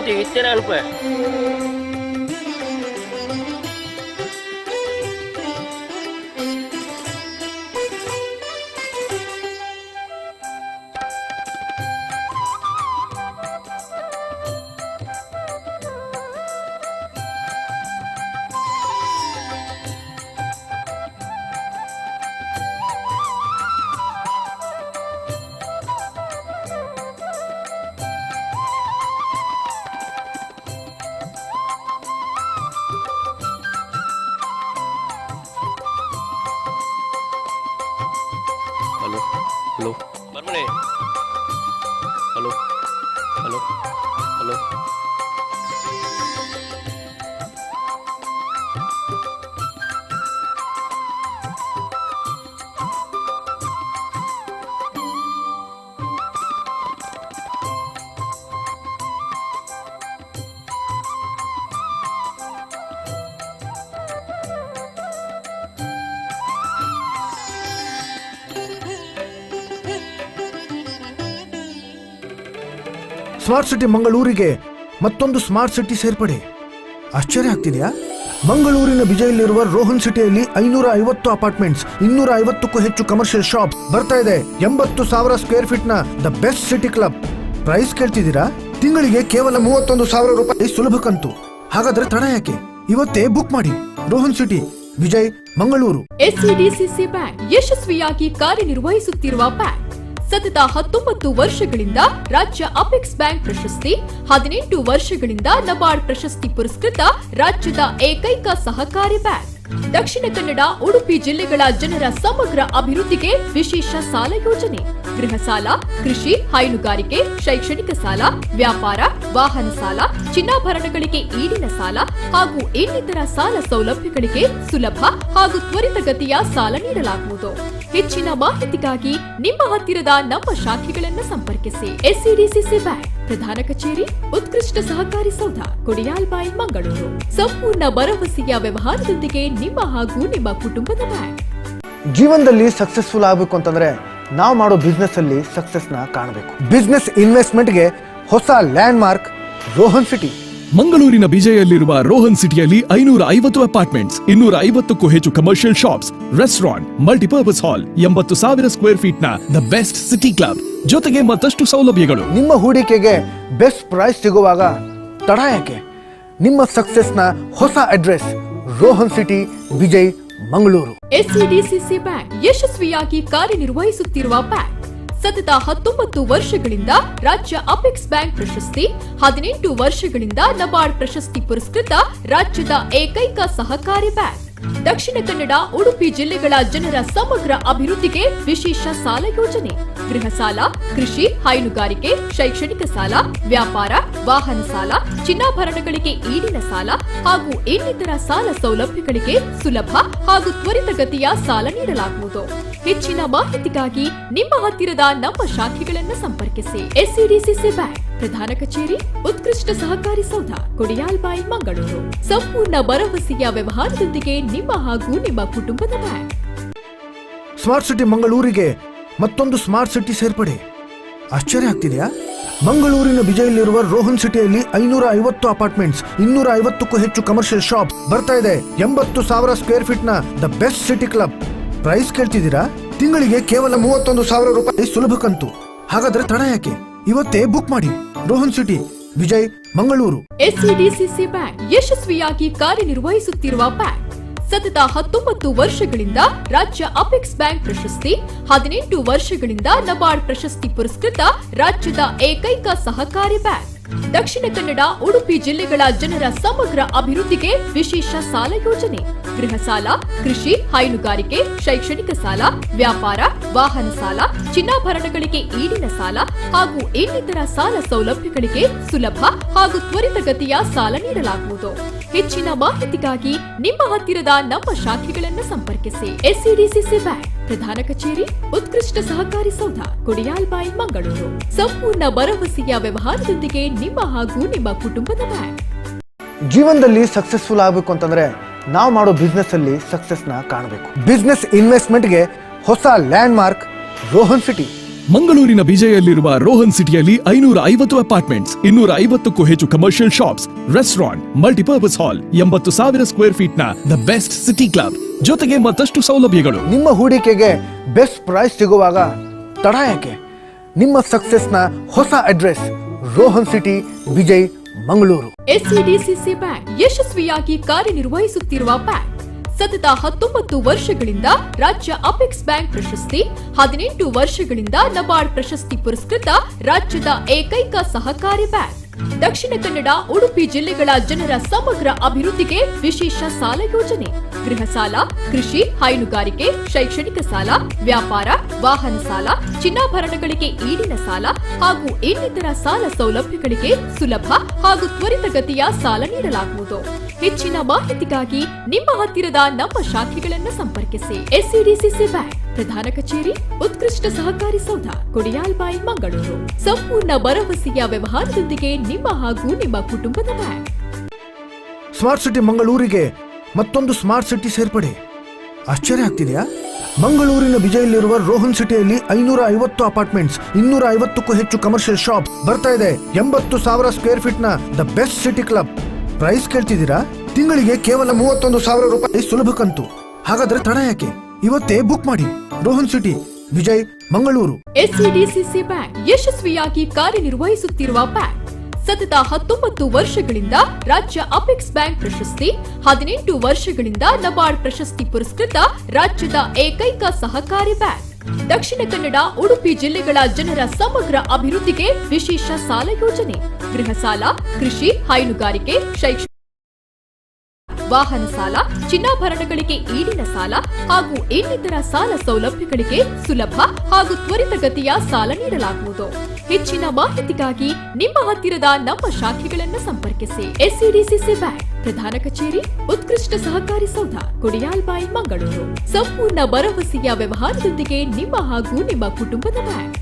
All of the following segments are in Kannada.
ಸಿಟಿ ಇತ್ತೇನೆ ಅಲ್ಪ ಹಲೋ ಬರ್ಮಣಿ hello hello hello smart city ಮಂಗಳೂರಿಗೆ ಮತ್ತೊಂದು ಸ್ಮಾರ್ಟ್ ಸಿಟಿ ಸೇರ್ಪಡೆ. ಆಶ್ಚರ್ಯ ಆಗ್ತಿದೆಯಾ? ಮಂಗಳೂರಿನ ಬಿಜೈಲಿರುವ ರೋಹನ್ ಸಿಟಿಯಲ್ಲಿ 550 ಅಪಾರ್ಟ್ಮೆಂಟ್ಸ್, 250ಕ್ಕೂ ಹೆಚ್ಚು ಕಮರ್ಷಿಯಲ್ ಶಾಪ್ಸ್ ಬರ್ತಾ ಇದೆ. 80,000 ಸ್ಕ್ವೇರ್ ಫೀಟ್ ನ the best city club. Price ಕೇಳ್ತಿದ್ದೀರಾ? ತಿಂಗಳಿಗೆ ಕೇವಲ 31,000 ರೂಪಾಯಿ ಸುಲಭ ಕಂತು. ಹಾಗಾದ್ರೆ ತಡ ಯಾಕೆ? ಇವತ್ತೇ ಬುಕ್ ಮಾಡಿ. Rohan city, Vijay, Mangaluru. SCDCC bank ಯಶಸ್ವಿಯಾಗಿ ಕಾರ್ಯನಿರ್ವಹಿಸುತ್ತಿರುವ ಬ್ಯಾಂಕ್. ಸತತ 19 ವರ್ಷಗಳಿಂದ ರಾಜ್ಯ ಅಪೆಕ್ಸ್ ಬ್ಯಾಂಕ್ ಪ್ರಶಸ್ತಿ, 18 ವರ್ಷಗಳಿಂದ ನಬಾರ್ಡ್ ಪ್ರಶಸ್ತಿ ಪುರಸ್ಕೃತ ರಾಜ್ಯದ ಏಕೈಕ ಸಹಕಾರಿ ಬ್ಯಾಂಕ್. ದಕ್ಷಿಣ ಕನ್ನಡ, ಉಡುಪಿ ಜಿಲ್ಲೆಗಳ ಜನರ ಸಮಗ್ರ ಅಭಿವೃದ್ಧಿಗೆ ವಿಶೇಷ ಸಾಲ ಯೋಜನೆ, ಗೃಹ ಸಾಲ, ಕೃಷಿ, ಹೈನುಗಾರಿಕೆ, ಶೈಕ್ಷಣಿಕ ಸಾಲ, ವ್ಯಾಪಾರ, ವಾಹನ ಸಾಲ, ಚಿನ್ನಾಭರಣಗಳಿಗೆ ಈಡಿನ ಸಾಲ ಹಾಗೂ ಇನ್ನಿತರ ಸಾಲ ಸೌಲಭ್ಯಗಳಿಗೆ ಸುಲಭ ಹಾಗೂ ತ್ವರಿತಗತಿಯ ಸಾಲ ನೀಡಲಾಗುವುದು. ಹೆಚ್ಚಿನ ಮಾಹಿತಿಗಾಗಿ ನಿಮ್ಮ ಹತ್ತಿರದ ನಮ್ಮ ಶಾಖೆಗಳನ್ನು ಸಂಪರ್ಕಿಸಿ. ಎಸ್ಸಿಡಿಸಿಸಿ ಬ್ಯಾಂಕ್, ಪ್ರಧಾನ ಕಚೇರಿ, ಉತ್ಕೃಷ್ಟ ಸಹಕಾರಿ ಸೌಧ, ಕೊಡಿಯಾಲ್ಬಾಯಿ, ಮಂಗಳೂರು. ಸಂಪೂರ್ಣ ಭರವಸೆಯ ವ್ಯವಹಾರದೊಂದಿಗೆ ನಿಮ್ಮ ಹಾಗೂ ನಿಮ್ಮ ಕುಟುಂಬದ ಬ್ಯಾಂಕ್. ಜೀವನದಲ್ಲಿ ಸಕ್ಸಸ್ಫುಲ್ ಆಗಬೇಕು ಅಂತಂದ್ರೆ ನಾವು ಮಾಡೋ ಬಿಸ್ನೆಸ್ ಅಲ್ಲಿ ಸಕ್ಸಸ್ ನ ಕಾಣಬೇಕು. ಬಿಸ್ನೆಸ್ ಇನ್ವೆಸ್ಟ್ಮೆಂಟ್ಗೆ ಹೊಸ ಲ್ಯಾಂಡ್ ಮಾರ್ಕ್ ರೋಹನ್ ಸಿಟಿ. ಮಂಗಳೂರಿನ ಬಿಜೆಯಲ್ಲಿರುವ ರೋಹನ್ ಸಿಟಿಯಲ್ಲಿ 550 ಅಪಾರ್ಟ್ಮೆಂಟ್ಸ್, 250ಕ್ಕೂ ಹೆಚ್ಚು ಕಮರ್ಷಿಯಲ್ ಶಾಪ್ಸ್, ರೆಸ್ಟೋರೆಂಟ್, ಮಲ್ಟಿಪರ್ಪಸ್ ಹಾಲ್, 80,000 ಸ್ಕ್ವೇರ್ ಫೀಟ್ ನ ದ ಬೆಸ್ಟ್ ಸಿಟಿ ಕ್ಲಬ್, ಜೊತೆಗೆ ಮತ್ತಷ್ಟು ಸೌಲಭ್ಯಗಳು. ನಿಮ್ಮ ಹೂಡಿಕೆಗೆ ಬೆಸ್ಟ್ ಪ್ರೈಸ್ ಸಿಗುವಾಗ ತಡ ಯಾಕೆ? ನಿಮ್ಮ ಸಕ್ಸಸ್ ನ ಹೊಸ address Rohan city, Vijay, Mangaluru. SCDCC bank ಯಶಸ್ವಿಯಾಗಿ ಕಾರ್ಯನಿರ್ವಹಿಸುತ್ತಿರುವ ಬ್ಯಾಂಕ್. ಸತತ 19 ವರ್ಷಗಳಿಂದ ರಾಜ್ಯ ಅಪೆಕ್ಸ್ ಬ್ಯಾಂಕ್ ಪ್ರಶಸ್ತಿ, 18 ವರ್ಷಗಳಿಂದ ನಬಾರ್ಡ್ ಪ್ರಶಸ್ತಿ ಪುರಸ್ಕೃತ ರಾಜ್ಯದ ಏಕೈಕ ಸಹಕಾರಿ ಬ್ಯಾಂಕ್. ದಕ್ಷಿಣ ಕನ್ನಡ, ಉಡುಪಿ ಜಿಲ್ಲೆಗಳ ಜನರ ಸಮಗ್ರ ಅಭಿವೃದ್ಧಿಗೆ ವಿಶೇಷ ಸಾಲ ಯೋಜನೆ, ಗೃಹ ಸಾಲ, ಕೃಷಿ, ಹೈನುಗಾರಿಕೆ, ಶೈಕ್ಷಣಿಕ ಸಾಲ, ವ್ಯಾಪಾರ, ವಾಹನ ಸಾಲ, ಚಿನ್ನಾಭರಣಗಳಿಗೆ ಈಡಿನ ಸಾಲ ಹಾಗೂ ಇನ್ನಿತರ ಸಾಲ ಸೌಲಭ್ಯಗಳಿಗೆ ಸುಲಭ ಹಾಗೂ ತ್ವರಿತಗತಿಯ ಸಾಲ ನೀಡಲಾಗುವುದು. ಹೆಚ್ಚಿನ ಮಾಹಿತಿಗಾಗಿ ನಿಮ್ಮ ಹತ್ತಿರದ ನಮ್ಮ ಶಾಖೆಗಳನ್ನು ಸಂಪರ್ಕಿಸಿ. ಎಸ್ಸಿಡಿಸಿಸಿ ಬ್ಯಾಂಕ್, ಪ್ರಧಾನ ಕಚೇರಿ, ಉತ್ಕೃಷ್ಟ ಸಹಕಾರಿ ಸೌಧ, ಕೊಡಿಯಾಲ್ಬಾಯಿ, ಮಂಗಳೂರು. ಸಂಪೂರ್ಣ ಭರವಸೆಯ ವ್ಯವಹಾರದೊಂದಿಗೆ ನಿಮ್ಮ ಹಾಗೂ ನಿಮ್ಮ ಕುಟುಂಬದ ಬ್ಯಾಂಕ್. ಸ್ಮಾರ್ಟ್ ಸಿಟಿ ಮಂಗಳೂರಿಗೆ ಮತ್ತೊಂದು ಸ್ಮಾರ್ಟ್ ಸಿಟಿ ಸೇರ್ಪಡೆ. ಆಶ್ಚರ್ಯ ಆಗ್ತಿದೆಯಾ? ಮಂಗಳೂರಿನ ಬಿಜೈಲಿರುವ ರೋಹನ್ ಸಿಟಿಯಲ್ಲಿ 550 ಅಪಾರ್ಟ್ಮೆಂಟ್ಸ್, 250ಕ್ಕೂ ಹೆಚ್ಚು ಕಮರ್ಷಿಯಲ್ ಶಾಪ್ಸ್ ಬರ್ತಾ ಇದೆ. 80,000 ಸ್ಕ್ವೇರ್ ಫೀಟ್ ನ the best city club. Price ಕೇಳ್ತಿದ್ದೀರಾ? ತಿಂಗಳಿಗೆ ಕೇವಲ 31,000 ರೂಪಾಯಿ ಸುಲಭ ಕಂತು. ಹಾಗಾದ್ರೆ ತಡ ಯಾಕೆ? ಇವತ್ತೇ ಬುಕ್ ಮಾಡಿ. Rohan city, Vijay, Mangaluru. SCDCC bank ಯಶಸ್ವಿಯಾಗಿ ಕಾರ್ಯನಿರ್ವಹಿಸುತ್ತಿರುವ ಬ್ಯಾಂಕ್. ಸತತ 19 ವರ್ಷಗಳಿಂದ ರಾಜ್ಯ ಅಪೆಕ್ಸ್ ಬ್ಯಾಂಕ್ ಪ್ರಶಸ್ತಿ, 18 ವರ್ಷಗಳಿಂದ ನಬಾರ್ಡ್ ಪ್ರಶಸ್ತಿ ಪುರಸ್ಕೃತ ರಾಜ್ಯದ ಏಕೈಕ ಸಹಕಾರಿ ಬ್ಯಾಂಕ್. ದಕ್ಷಿಣ ಕನ್ನಡ, ಉಡುಪಿ ಜಿಲ್ಲೆಗಳ ಜನರ ಸಮಗ್ರ ಅಭಿವೃದ್ಧಿಗೆ ವಿಶೇಷ ಸಾಲ ಯೋಜನೆ, ಗೃಹ ಸಾಲ, ಕೃಷಿ, ಹೈನುಗಾರಿಕೆ, ಶೈಕ್ಷಣಿಕ ಸಾಲ, ವ್ಯಾಪಾರ, ವಾಹನ ಸಾಲ, ಚಿನ್ನಾಭರಣಗಳಿಗೆ ಈಡಿನ ಸಾಲ ಹಾಗೂ ಇನ್ನಿತರ ಸಾಲ ಸೌಲಭ್ಯಗಳಿಗೆ ಸುಲಭ ಹಾಗೂ ತ್ವರಿತಗತಿಯ ಸಾಲ ನೀಡಲಾಗುವುದು. ಹೆಚ್ಚಿನ ಮಾಹಿತಿಗಾಗಿ ನಿಮ್ಮ ಹತ್ತಿರದ ನಮ್ಮ ಶಾಖೆಗಳನ್ನು ಸಂಪರ್ಕಿಸಿ. ಎಸ್ಸಿಡಿಸಿಸಿ ಬ್ಯಾಂಕ್, ಪ್ರಧಾನ ಕಚೇರಿ, ಉತ್ಕೃಷ್ಟ ಸಹಕಾರಿ ಸೌಧ, ಕೊಡಿಯಾಲ್ಬಾಯಿ, ಮಂಗಳೂರು. ಸಂಪೂರ್ಣ ಭರವಸೆಯ ವ್ಯವಹಾರದೊಂದಿಗೆ ನಿಮ್ಮ ಹಾಗೂ ನಿಮ್ಮ ಕುಟುಂಬದ ಬ್ಯಾಂಕ್. ಜೀವನದಲ್ಲಿ ಸಕ್ಸಸ್ಫುಲ್ ಆಗಬೇಕು ಅಂತಂದ್ರೆ ನಾವು ಮಾಡೋ ಬಿಸ್ನೆಸ್ ಅಲ್ಲಿ ಸಕ್ಸಸ್ ನ ಕಾಣಬೇಕು. ಬಿಸ್ನೆಸ್ ಇನ್ವೆಸ್ಟ್ಮೆಂಟ್ಗೆ ಹೊಸ ಲ್ಯಾಂಡ್ ಮಾರ್ಕ್ ರೋಹನ್ ಸಿಟಿ. ಮಂಗಳೂರಿನ ಬಿಜೆಯಲ್ಲಿರುವ ರೋಹನ್ ಸಿಟಿಯಲ್ಲಿ 550 ಅಪಾರ್ಟ್ಮೆಂಟ್ಸ್, 250ಕ್ಕೂ ಹೆಚ್ಚು ಕಮರ್ಷಿಯಲ್ ಶಾಪ್ಸ್, ರೆಸ್ಟೋರೆಂಟ್, ಮಲ್ಟಿಪರ್ಪಸ್ ಹಾಲ್, 80,000 ಸ್ಕ್ವೇರ್ ಫೀಟ್ ನ ದ ಬೆಸ್ಟ್ ಸಿಟಿ ಕ್ಲಬ್, ಜೊತೆಗೆ ಮತ್ತಷ್ಟು ಸೌಲಭ್ಯಗಳು. ನಿಮ್ಮ ಹೂಡಿಕೆಗೆ ಬೆಸ್ಟ್ ಪ್ರೈಸ್ ಸಿಗುವಾಗ ತಡ ಯಾಕೆ? ನಿಮ್ಮ ಸಕ್ಸಸ್ನ ಹೊಸ address Rohan city, Vijay, Mangaluru. SCDCC bank ಯಶಸ್ವಿಯಾಗಿ ಕಾರ್ಯನಿರ್ವಹಿಸುತ್ತಿರುವ ಬ್ಯಾಂಕ್. ಸತತ 19 ವರ್ಷಗಳಿಂದ ರಾಜ್ಯ ಅಪೆಕ್ಸ್ ಬ್ಯಾಂಕ್ ಪ್ರಶಸ್ತಿ, 18 ವರ್ಷಗಳಿಂದ ನಬಾರ್ಡ್ ಪ್ರಶಸ್ತಿ ಪುರಸ್ಕೃತ ರಾಜ್ಯದ ಏಕೈಕ ಸಹಕಾರಿ ಬ್ಯಾಂಕ್. ದಕ್ಷಿಣ ಕನ್ನಡ, ಉಡುಪಿ ಜಿಲ್ಲೆಗಳ ಜನರ ಸಮಗ್ರ ಅಭಿವೃದ್ಧಿಗೆ ವಿಶೇಷ ಸಾಲ ಯೋಜನೆ, ಗೃಹ ಸಾಲ, ಕೃಷಿ, ಹೈನುಗಾರಿಕೆ, ಶೈಕ್ಷಣಿಕ ಸಾಲ, ವ್ಯಾಪಾರ, ವಾಹನ ಸಾಲ, ಚಿನ್ನಾಭರಣಗಳಿಗೆ ಈಡಿನ ಸಾಲ ಹಾಗೂ ಇನ್ನಿತರ ಸಾಲ ಸೌಲಭ್ಯಗಳಿಗೆ ಸುಲಭ ಹಾಗೂ ತ್ವರಿತಗತಿಯ ಸಾಲ ನೀಡಲಾಗುವುದು. ಹೆಚ್ಚಿನ ಮಾಹಿತಿಗಾಗಿ ನಿಮ್ಮ ಹತ್ತಿರದ ನಮ್ಮ ಶಾಖೆಗಳನ್ನು ಸಂಪರ್ಕಿಸಿ. ಎಸ್ಸಿಡಿಸಿಸಿ ಬ್ಯಾಂಕ್ ಪ್ರಧಾನ ಕಚೇರಿ, ಉತ್ಕೃಷ್ಟ ಸಹಕಾರಿ ಸೌಧ, ಕೊಡಿಯಾಲ್ಬಾಯಿ, ಮಂಗಳೂರು. ಸಂಪೂರ್ಣ ಭರವಸೆಯ ವ್ಯವಹಾರದೊಂದಿಗೆ ನಿಮ್ಮ ಹಾಗೂ ನಿಮ್ಮ ಕುಟುಂಬದ ಬ್ಯಾಂಕ್. ಸ್ಮಾರ್ಟ್ ಸಿಟಿ ಮಂಗಳೂರಿಗೆ ಮತ್ತೊಂದು ಸ್ಮಾರ್ಟ್ ಸಿಟಿ ಸೇರ್ಪಡೆ. ಆಶ್ಚರ್ಯ ಆಗ್ತಿದೆಯಾ? ಮಂಗಳೂರಿನ ವಿಜಯಲ್ಲಿರುವ ರೋಹನ್ ಸಿಟಿಯಲ್ಲಿ 550 ಅಪಾರ್ಟ್ಮೆಂಟ್ಸ್, 250ಕ್ಕೂ ಹೆಚ್ಚು ಕಮರ್ಷಿಯಲ್ ಶಾಪ್ ಬರ್ತಾ ಇದೆ. 80,000 ಸ್ಕ್ವೇರ್ ಫೀಟ್ ನ the best city club. Price ಕೇಳ್ತಿದ್ದೀರಾ? ತಿಂಗಳಿಗೆ ಕೇವಲ 31,000 ರೂಪಾಯಿ ಸುಲಭ ಕಂತು. ಹಾಗಾದ್ರೆ ತಡ ಯಾಕೆ? ಇವತ್ತೇ ಬುಕ್ ಮಾಡಿ. Rohan city, Vijay, Mangaluru. SCDCC bank ಯಶಸ್ವಿಯಾಗಿ ಕಾರ್ಯನಿರ್ವಹಿಸುತ್ತಿರುವ ಬ್ಯಾಂಕ್. ಸತತ 19 ವರ್ಷಗಳಿಂದ ರಾಜ್ಯ ಅಪೆಕ್ಸ್ ಬ್ಯಾಂಕ್ ಪ್ರಶಸ್ತಿ, 18 ವರ್ಷಗಳಿಂದ ನಬಾರ್ಡ್ ಪ್ರಶಸ್ತಿ ಪುರಸ್ಕೃತ ರಾಜ್ಯದ ಏಕೈಕ ಸಹಕಾರಿ ಬ್ಯಾಂಕ್. ದಕ್ಷಿಣ ಕನ್ನಡ, ಉಡುಪಿ ಜಿಲ್ಲೆಗಳ ಜನರ ಸಮಗ್ರ ಅಭಿವೃದ್ಧಿಗೆ ವಿಶೇಷ ಸಾಲ ಯೋಜನೆ, ಗೃಹ ಸಾಲ, ಕೃಷಿ, ಹೈನುಗಾರಿಕೆ, ಶೈಕ್ಷಣಿಕ, ವಾಹನ ಸಾಲ, ಚಿನ್ನಾಭರಣಗಳಿಗೆ ಈಡಿನ ಸಾಲ ಹಾಗೂ ಇನ್ನಿತರ ಸಾಲ ಸೌಲಭ್ಯಗಳಿಗೆ ಸುಲಭ ಹಾಗೂ ತ್ವರಿತಗತಿಯ ಸಾಲ ನೀಡಲಾಗುವುದು. ಹೆಚ್ಚಿನ ಮಾಹಿತಿಗಾಗಿ ನಿಮ್ಮ ಹತ್ತಿರದ ನಮ್ಮ ಶಾಖೆಗಳನ್ನು ಸಂಪರ್ಕಿಸಿ. ಎಸ್ಸಿಡಿಸಿಸಿ ಬ್ಯಾಂಕ್ ಪ್ರಧಾನ ಕಚೇರಿ, ಉತ್ಕೃಷ್ಟ ಸಹಕಾರಿ ಸೌಧ, ಕೊಡಿಯಾಲ್ಬಾಯಿ, ಮಂಗಳೂರು. ಸಂಪೂರ್ಣ ಭರವಸೆಯ ವ್ಯವಹಾರದೊಂದಿಗೆ ನಿಮ್ಮ ಹಾಗೂ ನಿಮ್ಮ ಕುಟುಂಬದ ಬ್ಯಾಂಕ್.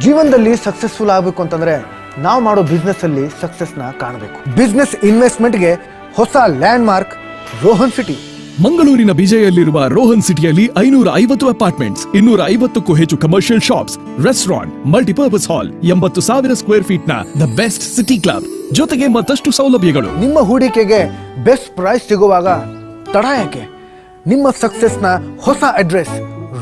ಜೀವನದಲ್ಲಿ ಸಕ್ಸಸ್ಫುಲ್ ಆಗಬೇಕು ಅಂತಂದ್ರೆ ನಾವು ಮಾಡೋ ಬಿಸ್ನೆಸ್ ಅಲ್ಲಿ ಸಕ್ಸಸ್ನ ಕಾಣಬೇಕು. ಬಿಸ್ನೆಸ್ ಇನ್ವೆಸ್ಟ್ಮೆಂಟ್ಗೆ ಹೊಸ ಲ್ಯಾಂಡ್ ಮಾರ್ಕ್ ರೋಹನ್ ಸಿಟಿ. ಮಂಗಳೂರಿನ ಬಿಜೆಯಲ್ಲಿರುವ ರೋಹನ್ ಸಿಟಿಯಲ್ಲಿ 550 ಅಪಾರ್ಟ್ಮೆಂಟ್ಸ್, 250ಕ್ಕೂ ಹೆಚ್ಚು ಕಮರ್ಷಿಯಲ್ ಶಾಪ್ಸ್, ರೆಸ್ಟೋರೆಂಟ್, ಮಲ್ಟಿಪರ್ಪಸ್ ಹಾಲ್, 80,000 ಸ್ಕ್ವೇರ್ ಫೀಟ್ ನ ದ ಬೆಸ್ಟ್ ಸಿಟಿ ಕ್ಲಬ್, ಜೊತೆಗೆ ಮತ್ತಷ್ಟು ಸೌಲಭ್ಯಗಳು. ನಿಮ್ಮ ಹೂಡಿಕೆಗೆ ಬೆಸ್ಟ್ ಪ್ರೈಸ್ ಸಿಗುವಾಗ ತಡ ಯಾಕೆ? ನಿಮ್ಮ ಸಕ್ಸಸ್ನ ಹೊಸ address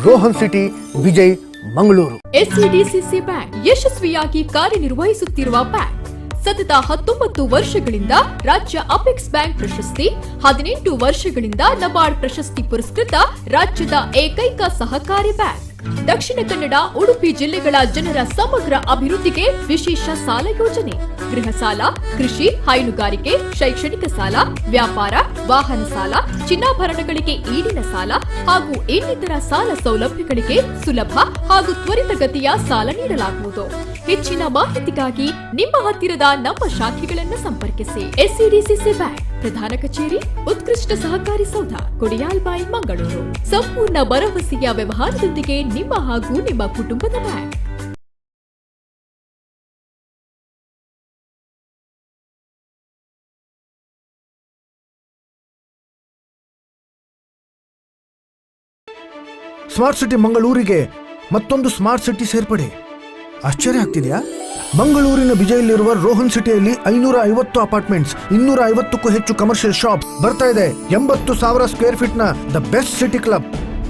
Rohan city, Vijay, Mangaluru. SCDCC bank ಯಶಸ್ವಿಯಾಗಿ ಕಾರ್ಯನಿರ್ವಹಿಸುತ್ತಿರುವ ಬ್ಯಾಂಕ್. ಸತತ 19 ವರ್ಷಗಳಿಂದ ರಾಜ್ಯ ಅಪೆಕ್ಸ್ ಬ್ಯಾಂಕ್ ಪ್ರಶಸ್ತಿ, 18 ವರ್ಷಗಳಿಂದ ನಬಾರ್ಡ್ ಪ್ರಶಸ್ತಿ ಪುರಸ್ಕೃತ ರಾಜ್ಯದ ಏಕೈಕ ಸಹಕಾರಿ ಬ್ಯಾಂಕ್. ದಕ್ಷಿಣ ಕನ್ನಡ, ಉಡುಪಿ ಜಿಲ್ಲೆಗಳ ಜನರ ಸಮಗ್ರ ಅಭಿವೃದ್ಧಿಗೆ ವಿಶೇಷ ಸಾಲ ಯೋಜನೆ, ಗೃಹ ಸಾಲ, ಕೃಷಿ, ಹೈನುಗಾರಿಕೆ, ಶೈಕ್ಷಣಿಕ ಸಾಲ, ವ್ಯಾಪಾರ, ವಾಹನ ಸಾಲ, ಚಿನ್ನಾಭರಣಗಳಿಗೆ ಈಡಿನ ಸಾಲ ಹಾಗೂ ಇನ್ನಿತರ ಸಾಲ ಸೌಲಭ್ಯಗಳಿಗೆ ಸುಲಭ ಹಾಗೂ ತ್ವರಿತಗತಿಯ ಸಾಲ ನೀಡಲಾಗುವುದು. ಹೆಚ್ಚಿನ ಮಾಹಿತಿಗಾಗಿ ನಿಮ್ಮ ಹತ್ತಿರದ ನಮ್ಮ ಶಾಖೆಗಳನ್ನು ಸಂಪರ್ಕಿಸಿ. ಎಸ್ಸಿಡಿಸಿಸಿ ಬ್ಯಾಂಕ್ ಪ್ರಧಾನ ಕಚೇರಿ, ಉತ್ಕೃಷ್ಟ ಸಹಕಾರಿ ಸೌಧ, ಕೊಡಿಯಾಲ್ಬಾಯಿ, ಮಂಗಳೂರು. ಸಂಪೂರ್ಣ ಭರವಸೆಯ ವ್ಯವಹಾರದೊಂದಿಗೆ ನಿಮ್ಮ ಹಾಗೂ ನಿಮ್ಮ ಕುಟುಂಬದ ಬ್ಯಾಂಕ್. ಸ್ಮಾರ್ಟ್ ಸಿಟಿ ಮಂಗಳೂರಿಗೆ ಮತ್ತೊಂದು ಸ್ಮಾರ್ಟ್ ಸಿಟಿ ಸೇರ್ಪಡೆ. ಆಶ್ಚರ್ಯ ಆಗ್ತಿದೆಯಾ? ಮಂಗಳೂರಿನ ಬಿಜೆಯಲ್ಲಿರುವ ರೋಹನ್ ಸಿಟಿಯಲ್ಲಿ 550 ಅಪಾರ್ಟ್ಮೆಂಟ್ಸ್, 250ಕ್ಕೂ ಹೆಚ್ಚು ಕಮರ್ಷಿಯಲ್ ಶಾಪ್ಸ್ ಬರ್ತಾ ಇದೆ. 80,000 ಸ್ಕ್ವೇರ್ ಫೀಟ್ ನ the best city club.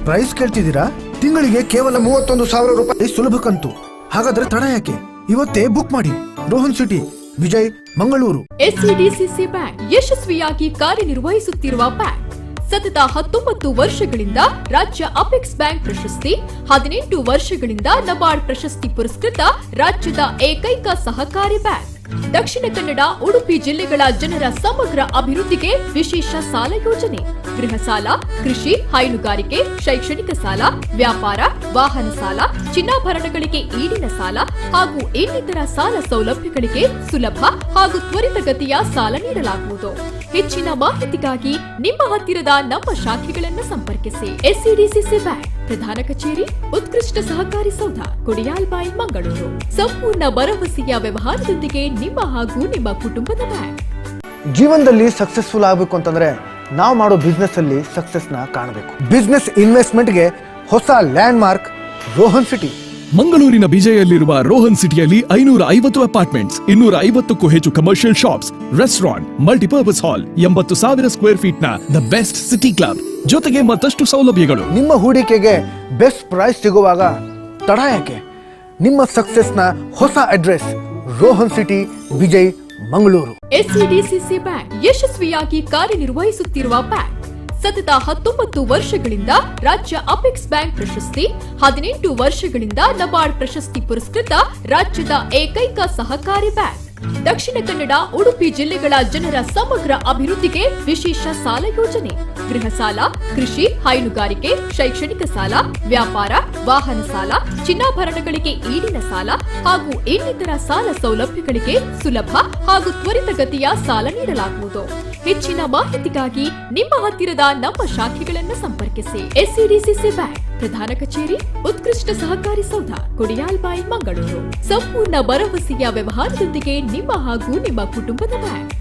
Price ಕೇಳ್ತಿದ್ದೀರಾ? ತಿಂಗಳಿಗೆ ಕೇವಲ 31,000 ರೂಪಾಯಿ ಸುಲಭ ಕಂತು. ಹಾಗಾದ್ರೆ ತಡ ಯಾಕೆ? ಇವತ್ತೇ ಬುಕ್ ಮಾಡಿ. Rohan city, Vijay, Mangaluru. SCDCC bank ಯಶಸ್ವಿಯಾಗಿ ಕಾರ್ಯನಿರ್ವಹಿಸುತ್ತಿರುವ ಬ್ಯಾಂಕ್. ಸತತ 19 ವರ್ಷಗಳಿಂದ ರಾಜ್ಯ ಅಪೆಕ್ಸ್ ಬ್ಯಾಂಕ್ ಪ್ರಶಸ್ತಿ, 18 ವರ್ಷಗಳಿಂದ ನಬಾರ್ಡ್ ಪ್ರಶಸ್ತಿ ಪುರಸ್ಕೃತ ರಾಜ್ಯದ ಏಕೈಕ ಸಹಕಾರಿ ಬ್ಯಾಂಕ್. ದಕ್ಷಿಣ ಕನ್ನಡ, ಉಡುಪಿ ಜಿಲ್ಲೆಗಳ ಜನರ ಸಮಗ್ರ ಅಭಿವೃದ್ಧಿಗೆ ವಿಶೇಷ ಸಾಲ ಯೋಜನೆ, ಗೃಹ ಸಾಲ, ಕೃಷಿ, ಹೈನುಗಾರಿಕೆ, ಶೈಕ್ಷಣಿಕ ಸಾಲ, ವ್ಯಾಪಾರ, ವಾಹನ ಸಾಲ, ಚಿನ್ನಾಭರಣಗಳಿಗೆ ಈಡಿನ ಸಾಲ ಹಾಗೂ ಇನ್ನಿತರ ಸಾಲ ಸೌಲಭ್ಯಗಳಿಗೆ ಸುಲಭ ಹಾಗೂ ತ್ವರಿತಗತಿಯ ಸಾಲ ನೀಡಲಾಗುವುದು. ಹೆಚ್ಚಿನ ಮಾಹಿತಿಗಾಗಿ ನಿಮ್ಮ ಹತ್ತಿರದ ನಮ್ಮ ಶಾಖೆಗಳನ್ನು ಸಂಪರ್ಕಿಸಿ. ಎಸ್ಸಿಡಿಸಿಸಿ ಬ್ಯಾಂಕ್ ಪ್ರಧಾನ ಕಚೇರಿ, ಉತ್ಕೃಷ್ಟ ಸಹಕಾರಿ ಸೌಧ, ಕೊಡಿಯಾಲ್ಬಾಯಿ, ಮಂಗಳೂರು. ಸಂಪೂರ್ಣ ಭರವಸೆಯ ವ್ಯವಹಾರದೊಂದಿಗೆ ನಿಮ್ಮ ಹಾಗೂ ನಿಮ್ಮ ಕುಟುಂಬದ ಬ್ಯಾಂಕ್. ಜೀವನದಲ್ಲಿ ಸಕ್ಸಸ್ಫುಲ್ ಆಗಬೇಕು ಅಂತಂದ್ರೆ ನಾವು ಮಾಡೋ ಬಿಸ್ನೆಸ್ ಅಲ್ಲಿ ಸಕ್ಸಸ್ನ ಕಾಣಬೇಕು. ಬಿಸ್ನೆಸ್ ಇನ್ವೆಸ್ಟ್ಮೆಂಟ್ಗೆ ಹೊಸ ಲ್ಯಾಂಡ್ ಮಾರ್ಕ್ ರೋಹನ್ ಸಿಟಿ. ಮಂಗಳೂರಿನ ಬಿಜೆಯಲ್ಲಿರುವ ರೋಹನ್ ಸಿಟಿಯಲ್ಲಿ 550 ಅಪಾರ್ಟ್ಮೆಂಟ್ಸ್, 250ಕ್ಕೂ ಹೆಚ್ಚು ಕಮರ್ಷಿಯಲ್ ಶಾಪ್ಸ್, ರೆಸ್ಟೋರೆಂಟ್, ಮಲ್ಟಿಪರ್ಪಸ್ ಹಾಲ್, 80,000 ಸ್ಕ್ವೇರ್ ಫೀಟ್ ನ ದ ಬೆಸ್ಟ್ ಸಿಟಿ ಕ್ಲಬ್, ಜೊತೆಗೆ ಮತ್ತಷ್ಟು ಸೌಲಭ್ಯಗಳು. ನಿಮ್ಮ ಹೂಡಿಕೆಗೆ ಬೆಸ್ಟ್ ಪ್ರೈಸ್ ಸಿಗುವಾಗ ತಡ ಯಾಕೆ? ನಿಮ್ಮ ಸಕ್ಸಸ್ನ ಹೊಸ address Rohan city, Vijay, Mangaluru. SCDCC bank ಯಶಸ್ವಿಯಾಗಿ ಕಾರ್ಯನಿರ್ವಹಿಸುತ್ತಿರುವ ಬ್ಯಾಂಕ್. ಸತತ 19 ವರ್ಷಗಳಿಂದ ರಾಜ್ಯ ಅಪೆಕ್ಸ್ ಬ್ಯಾಂಕ್ ಪ್ರಶಸ್ತಿ, 18 ವರ್ಷಗಳಿಂದ ನಬಾರ್ಡ್ ಪ್ರಶಸ್ತಿ ಪುರಸ್ಕೃತ ರಾಜ್ಯದ ಏಕೈಕ ಸಹಕಾರಿ ಬ್ಯಾಂಕ್. ದಕ್ಷಿಣ ಕನ್ನಡ, ಉಡುಪಿ ಜಿಲ್ಲೆಗಳ ಜನರ ಸಮಗ್ರ ಅಭಿವೃದ್ಧಿಗೆ ವಿಶೇಷ ಸಾಲ ಯೋಜನೆ, ಗೃಹ ಸಾಲ, ಕೃಷಿ, ಹೈನುಗಾರಿಕೆ, ಶೈಕ್ಷಣಿಕ ಸಾಲ, ವ್ಯಾಪಾರ, ವಾಹನ ಸಾಲ, ಚಿನ್ನಾಭರಣಗಳಿಗೆ ಈಡಿನ ಸಾಲ ಹಾಗೂ ಇನ್ನಿತರ ಸಾಲ ಸೌಲಭ್ಯಗಳಿಗೆ ಸುಲಭ ಹಾಗೂ ತ್ವರಿತಗತಿಯ ಸಾಲ ನೀಡಲಾಗುವುದು. ಹೆಚ್ಚಿನ ಮಾಹಿತಿಗಾಗಿ ನಿಮ್ಮ ಹತ್ತಿರದ ನಮ್ಮ ಶಾಖೆಗಳನ್ನು ಸಂಪರ್ಕಿಸಿ. ಎಸ್ಸಿಡಿಸಿಸಿ ಬ್ಯಾಂಕ್ ಪ್ರಧಾನ ಕಚೇರಿ, ಉತ್ಕೃಷ್ಟ ಸಹಕಾರಿ ಸೌಧ, ಕೊಡಿಯಾಲ್ಬಾಯಿ, ಮಂಗಳೂರು. ಸಂಪೂರ್ಣ ಭರವಸೆಯ ವ್ಯವಹಾರದೊಂದಿಗೆ ನಿಮ್ಮ ಹಾಗೂ ನಿಮ್ಮ ಕುಟುಂಬದ ಬ್ಯಾಂಕ್.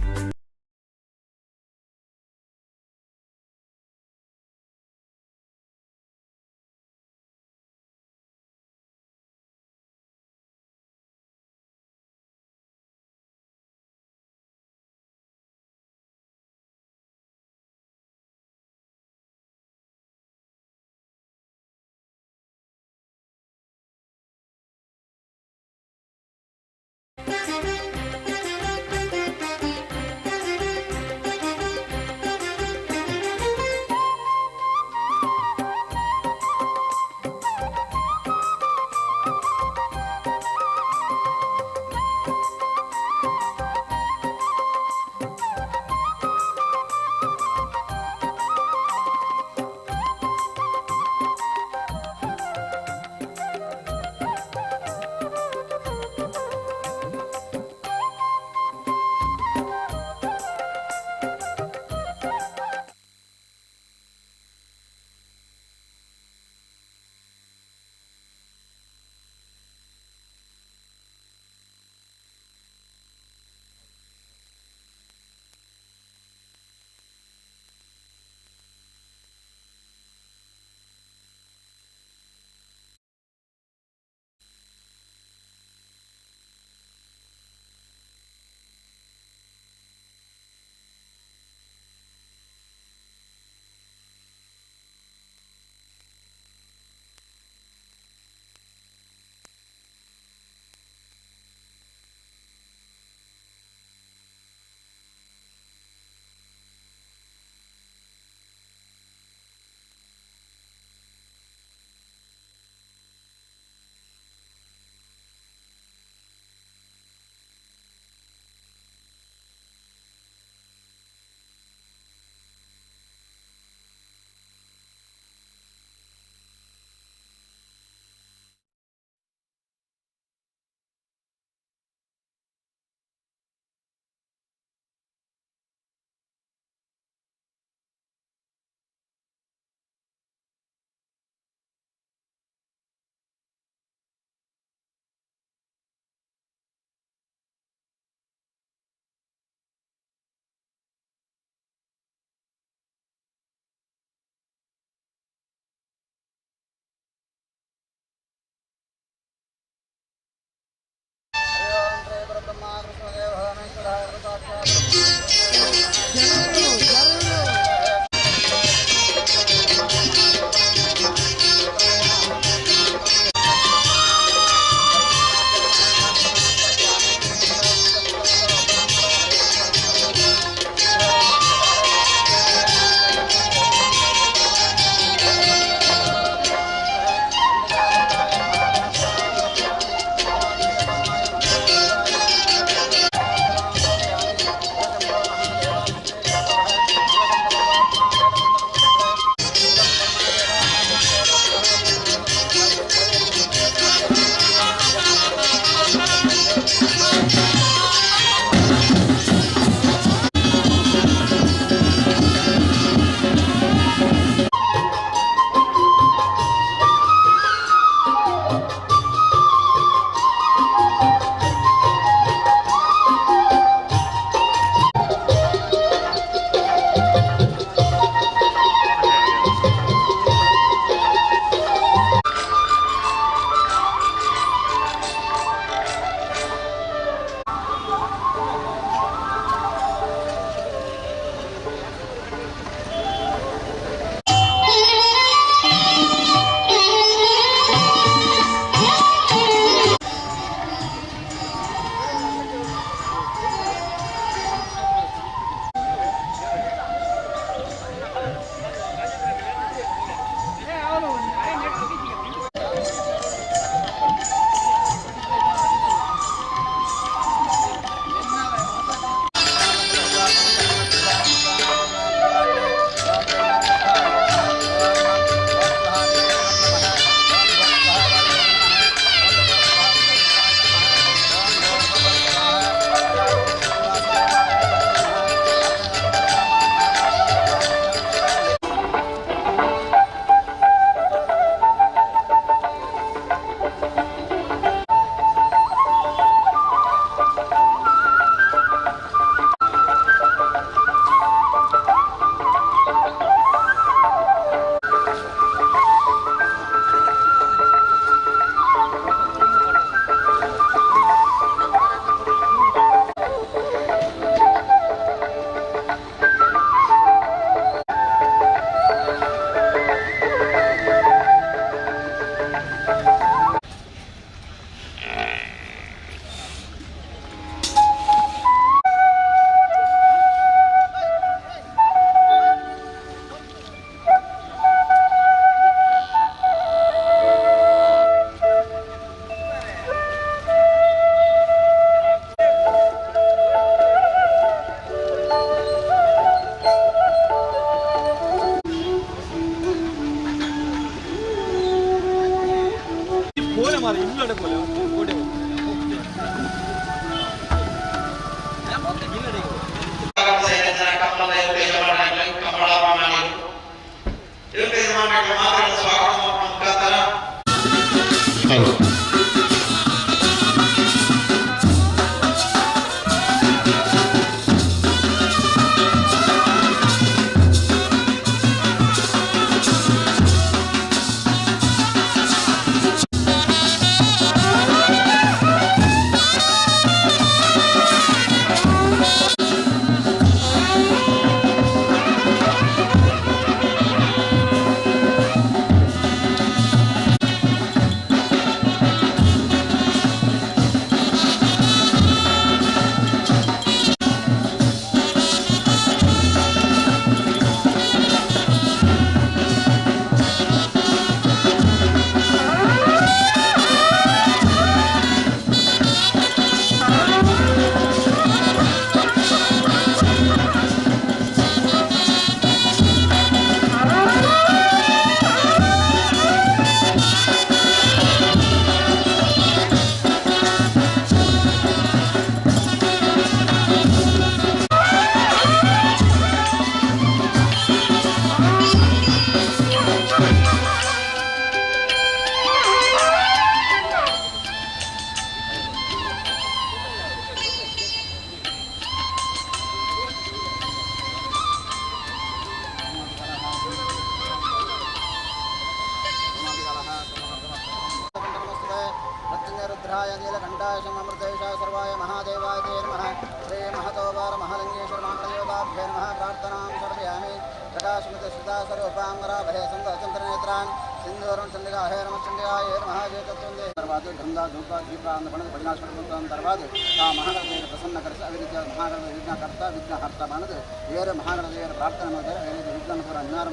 प्रकाशमते सुधा सर्वपांगरा भय संध अचंतर नेत्रान सिंधुवरण चंडिका हे नमः चंडिका हे महादेव तत्वंदे दरवाजे गंगा धूप दीप बणद भजनाश्वर दरवाजे आ महागणदेव प्रसन्न करस अविरित महागणदेव विघ्न कर्ता विघ्न हर्ता बनद ಏರ ಮಹಾಗಣದೇವರ ಪ್ರಾರ್ಥನೆ ಮಾಡಿದರೆ ಹೇಳಿದ ವಿಘ್ನಪುರ ಅನ್ನಾರ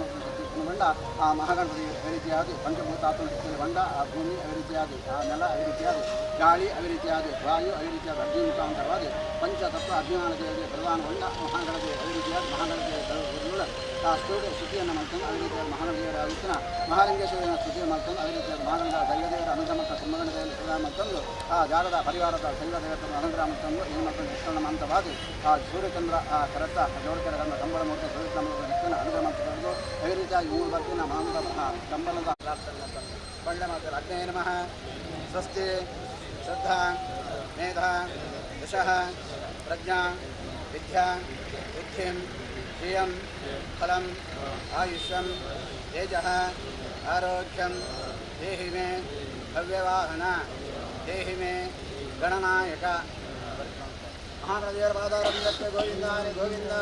ಬಂಡ ಆ ಮಹಾಗಣಪತಿ ಅವಿರೀತಿಯಾದಿ ಪಂಚಭೂತಾತ್ಮ ಶಕ್ತಿಯ ಬಂಡ ಆ ಭೂಮಿ ಅವಿರೀತಿಯಾದಿ ಆ ನೆಲ ಅವಿರೀತಿಯಾದಿ ಗಾಳಿ ಅವಿರೀತಿಯಾದಿ ವಾಯು ಅವಿರೀತಿಯಾದ ಅಗ್ನಿ ಮುಖಾಂತರವಾದಿ ಪಂಚತತ್ವ ಅಭಿಮಾನ ದೇವರಿಗೆ ಪ್ರಧಾನಗೊಂಡ ಮಹಾಗಣದೇವ ಅವಿರೀತಿಯಾದ ಮಹಾಗಣದೇವ ಆ ಸ್ತುತಿಯನ್ನು ಮಾಡ್ಕೊಂಡು ಅವಿರೀತಿಯಾದ ಮಹಾಗಣದೇವರ ಆದಿತ್ಯನ ಮಹಾಲಿಂಗೇಶ್ವರನ ಸ್ತುತಿಯನ್ನು ಮಾಡ್ಕೊಂಡು ಅವಿರೀತಿಯಾದ ಮಹಾಗಣದ ದೈವದೇವರ ಅನುಗ್ರಹ ಮತ್ತು ಕುಂಭಗಣದೇವರ ಪ್ರಧಾನ ಮಾಡ್ಕೊಂಡು ಆ ಜಾಗದ ಪರಿವಾರದ ದೈವ ದೇವರ ಅನುಗ್ರಹ ಮಾಡ್ಕೊಂಡು ಏನು ಮಾಡ್ಕೊಂಡು ವಿಸ್ತರಣೆ ಅಂತವಾದಿ ಆ ಸೂರ್ಯಚಂದ್ರ ಆ ಕರತ ಜೋಡಕೆರೆಗಳನ್ನು ಕಂಬಳ ಮೂರ್ತಿ ಸೂರ್ಯಚಂದ್ರ ಅನುಗ್ರಹ ಮಾಡ್ಕೊಂಡು ಅದೇ ರೀತಿಯಾಗಿ ಮೂರು ಬರ್ತಿನ ಮಾಮೂಲ ಕಂಬಳದ ಪ್ರಾರ್ಥನೆ ಒಳ್ಳೆ ಮಾತಾಡ ಅಗ್ನೇಯ ನಮಃ ಸ್ವಸ್ತಿ ಶ್ರದ್ಧಾ ಮೇಧ ಯಶಃ ಪ್ರಜ್ಞಾ ವಿದ್ಯಾ ಬುದ್ಧಿಂ ಶ್ರಿಯಂ ಫಲಂ ಆಯುಷ್ಯಂ ತೇಜಃ ಆರೋಗ್ಯಂ ದೇಹಿ ಮೇ ಭವ್ಯವಾಹನ ದೇಹಿ ಮೇ ಗಣನಾಯಕ ಮಹಾಗಣದೇವರ ಪಾದಾರವಿಂದಕ್ಕೆ ಗೋವಿಂದ ಗೋವಿಂದ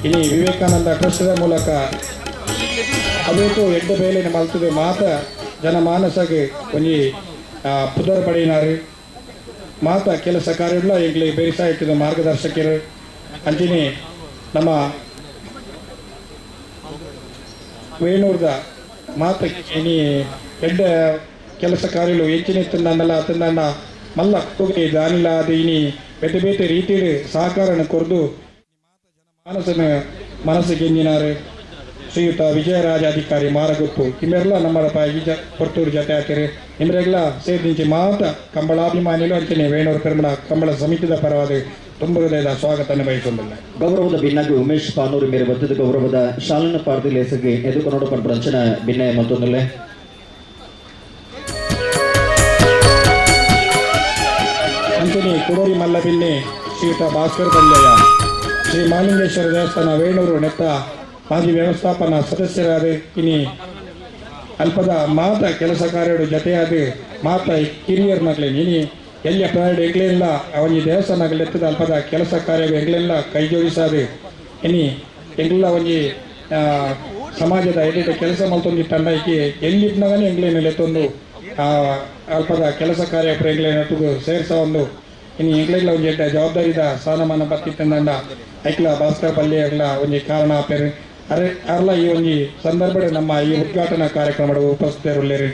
ಈ ವಿವೇಕಾನಂದ ಟ್ರಸ್ಟ್ದ ಮೂಲಕ ಅವೇಟು ಎಡ್ಡ ಬೇಲಿನ ಮಲ್ತದೆ ಮಾತ ಜನಮಾನಸಗೆ ಒಂಜಿ ಪುದರ್ ಪಡೆಯಿನಾರು ಮಾತ ಕೆಲಸ ಕಾರ್ಯಗಳ ಈಗಲೇ ಬೇರಿಸಾ ಇಟ್ಟಿದ ಮಾರ್ಗದರ್ಶಕರು ಅಂಚಿನಿ ನಮ್ಮ ವೇಣೂರ್ದ ಮಾತ ಇನಿ ಎಡ್ಡ ಕೆಲಸ ಕಾರ್ಯಗಳು ಹೆಚ್ಚಿನ ತಂದಲ್ಲ ತಂದಣ್ಣ ಮಲ್ಲ ಕೂಗಿ ದಾನಿಲ್ಲ ಅದು ಇನಿ ಬೇತೆ ಬೇತೆ ರೀತಿಯ ಸಹಕಾರನ ಕೊರದು ಮನಸ್ಸಿಗೆ ಎಂಜಿನಾರು ಶ್ರೀಯುತ ವಿಜಯರಾಜಾಧಿಕಾರಿ ಮಾರಗುತ್ತು ಇಮ್ಮೆಲ್ಲ ನಮ್ಮ ಪುತ್ತೂರು ಜೊತೆ ಹಾಕಿರಿ ನಿಮ್ರೆಲ್ಲ ಸೇರಿಸಿ ಮಾತ ಕಂಬಳಾಭಿಮಾನಿಗಳು ಅಂಚನೆ ವೇಣೂರು ಪೆರ್ಮಣ ಕಂಬಳ ಸಮಿತಿದ ಪರವಾದ ತುಂಬ ಹೃದಯದ ಸ್ವಾಗತ ಬಯಸುವುದಿಲ್ಲ. ಗೌರವದ ಭಿನ್ನಾಗಿ ಉಮೇಶ್ ಪಾನೂರು ಮೇರೆ ಬತ್ತದ ಗೌರವದ ಶಾಲನ ಪಾರ್ದಿ ಲೇಸಗೆ ಎದುಕೊಂಡು ಪಂಚನ ಭಿನ್ನ ಮತ್ತೊಂದಲ್ಲೇ ಅಂಚನೆ ಕುಡೂರಿ ಮಲ್ಲಬಿನ್ನೆ ಶ್ರೀಯುತ ಭಾಸ್ಕರ್ ಬಲ್ಲೆಯ ಶ್ರೀ ಮಾಲಿಂಗೇಶ್ವರ ದೇವಸ್ಥಾನ ವೇಣೂರು ನೆತ್ತ ಮಾಜಿ ವ್ಯವಸ್ಥಾಪನಾ ಸದಸ್ಯರಾದ ಇನಿ ಅಲ್ಪದ ಮಾತ ಕೆಲಸ ಕಾರ್ಯಗಳು ಜೊತೆಯಾದ ಮಾತ ಕಿರಿಯರ್ನಾಗ್ಲಿ ಇನಿ ಎಲ್ಲಿ ಪ್ರಾಯಡ್ ಎಗ್ಲಿಲ್ಲ ಅವನಿ ದೇವಸ್ಥಾನಗಳು ಎತ್ತದ ಅಲ್ಪದ ಕೆಲಸ ಕಾರ್ಯ ಎಗ್ಲೆಲ್ಲ ಕೈ ಜೋಡಿಸಾದ ಇನಿ ಎಂಗ್ಲ ಒಂಜಿ ಸಮಾಜದ ಎಡಿಟ ಕೆಲಸ ಮಲ್ತೊಂದು ತಂಡ ಇಕ್ಕಿ ಎಲ್ಲಿದ್ನಾಗನೇ ಎಂಗ್ಲೇನಲ್ಲಿ ಎತ್ತೊಂದು ಅಲ್ಪದ ಕೆಲಸ ಕಾರ್ಯ ಎಂಗ್ಲೇನೊಟ್ಟಿಗೂ ಸೇರಿಸ ಒಂದು ಇನ್ನು ಎಂಗ್ಲೆಲ್ಲ ಒಂದು ಎಡ್ಡ ಜವಾಬ್ದಾರಿದ ಸ್ಥಾನಮಾನ ಬರ್ತಿತ್ತಂದ ಐಕ್ಲ ಭಾಸ್ಕರ್ ಪಲ್ಲೆ ಎಲ್ಲ ಒಂದು ಕಾರಣ ಆಪೇರು ಅರ್ಲ ಈ ಒಂದು ಸಂದರ್ಭ ನಮ್ಮ ಈ ಉದ್ಘಾಟನಾ ಕಾರ್ಯಕ್ರಮದ ಉಪಸ್ಥಿತರಿರುಳ್ಳೇರಿ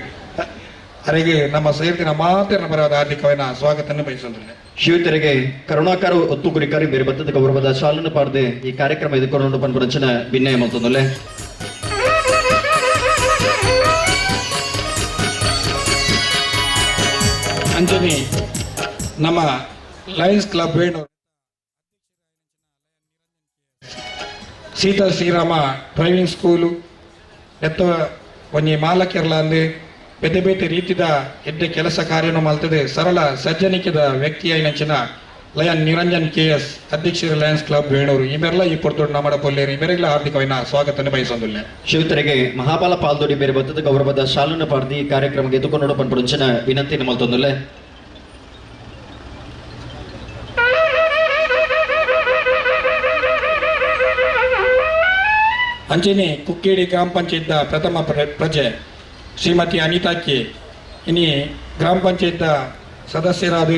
ಅರೆಗೆ ನಮ್ಮ ಸೇರ್ತಿನ ಮಾತಿನ ಬರದ ಹಾರ್ದಿಕವಾದ ಸ್ವಾಗತ ಬಯಸುವುದಿಲ್ಲ. ಶಿವತರಿಗೆ ಕರುಣಾಕರ ಒತ್ತು ಕುರಿಕಾರಿ ಬೇರೆ ಬತ್ತದ ಗೌರವದ ಶಾಲನ ಪಾರ್ದೆ ಈ ಕಾರ್ಯಕ್ರಮ ಎದುಕೊಂಡು ಪಂಚನ ಭಿನ್ನ ಮತ್ತೊಂದಲ್ಲೇ ಅಂಜನಿ ನಮ್ಮ lions club Venu Sita Sriram driving school ಎತ್ತ ಒಂಜಿ ಮಾಲಕ್ಯರ್ಲ ಅಂದು ಬೇತೆ ಬೇತೆ ರೀತಿದ ಎಡ್ಡೆ ಕೆಲಸ ಕಾರ್ಯನು ಮಲ್ತದೆ ಸರಳ ಸಜ್ಜನಿಕೆದ ವ್ಯಕ್ತಿಯ ನೆಂಚಿನ ಲಯನ್ ನಿರಂಜನ್ KS ಅಧ್ಯಕ್ಷರು ಲಯನ್ಸ್ ಕ್ಲಬ್ ವೇಣೂರು ಇವೆಲ್ಲ ಈ ಪೊರ್ತೋಡು ನಮ್ಮ ಪೊಲ್ಲೇರು ಇವರೆಲ್ಲ ಹಾರ್ದಿಕವಾದ ಸ್ವಾಗತ ಬಯಸೊಂದಿಲ್ಲ. ಶಿವತರಿಗೆ ಮಹಾಬಲ ಪಾಲ್ದೊಡಿ ಬೇರೆ ಬತ್ತದ ಗೌರವದ ಶಾಲನ ಪಾರ್ದಿ ಕಾರ್ಯಕ್ರಮಕ್ಕೆ ಎದುಕೊಂಡು ಪಂಚನ ವಿನಂತಿ ಮಲ್ತೊಂದಲ್ಲೇ ಅಂಚನೆ ಕುಕ್ಕೇಡಿ ಗ್ರಾಮ ಪಂಚಾಯತ್ ಪ್ರಥಮ ಪ್ರಜೆ ಶ್ರೀಮತಿ ಅನಿತಾಕ್ಕೆ ಇನಿ ಗ್ರಾಮ ಪಂಚಾಯತ್ ಸದಸ್ಯರಾದ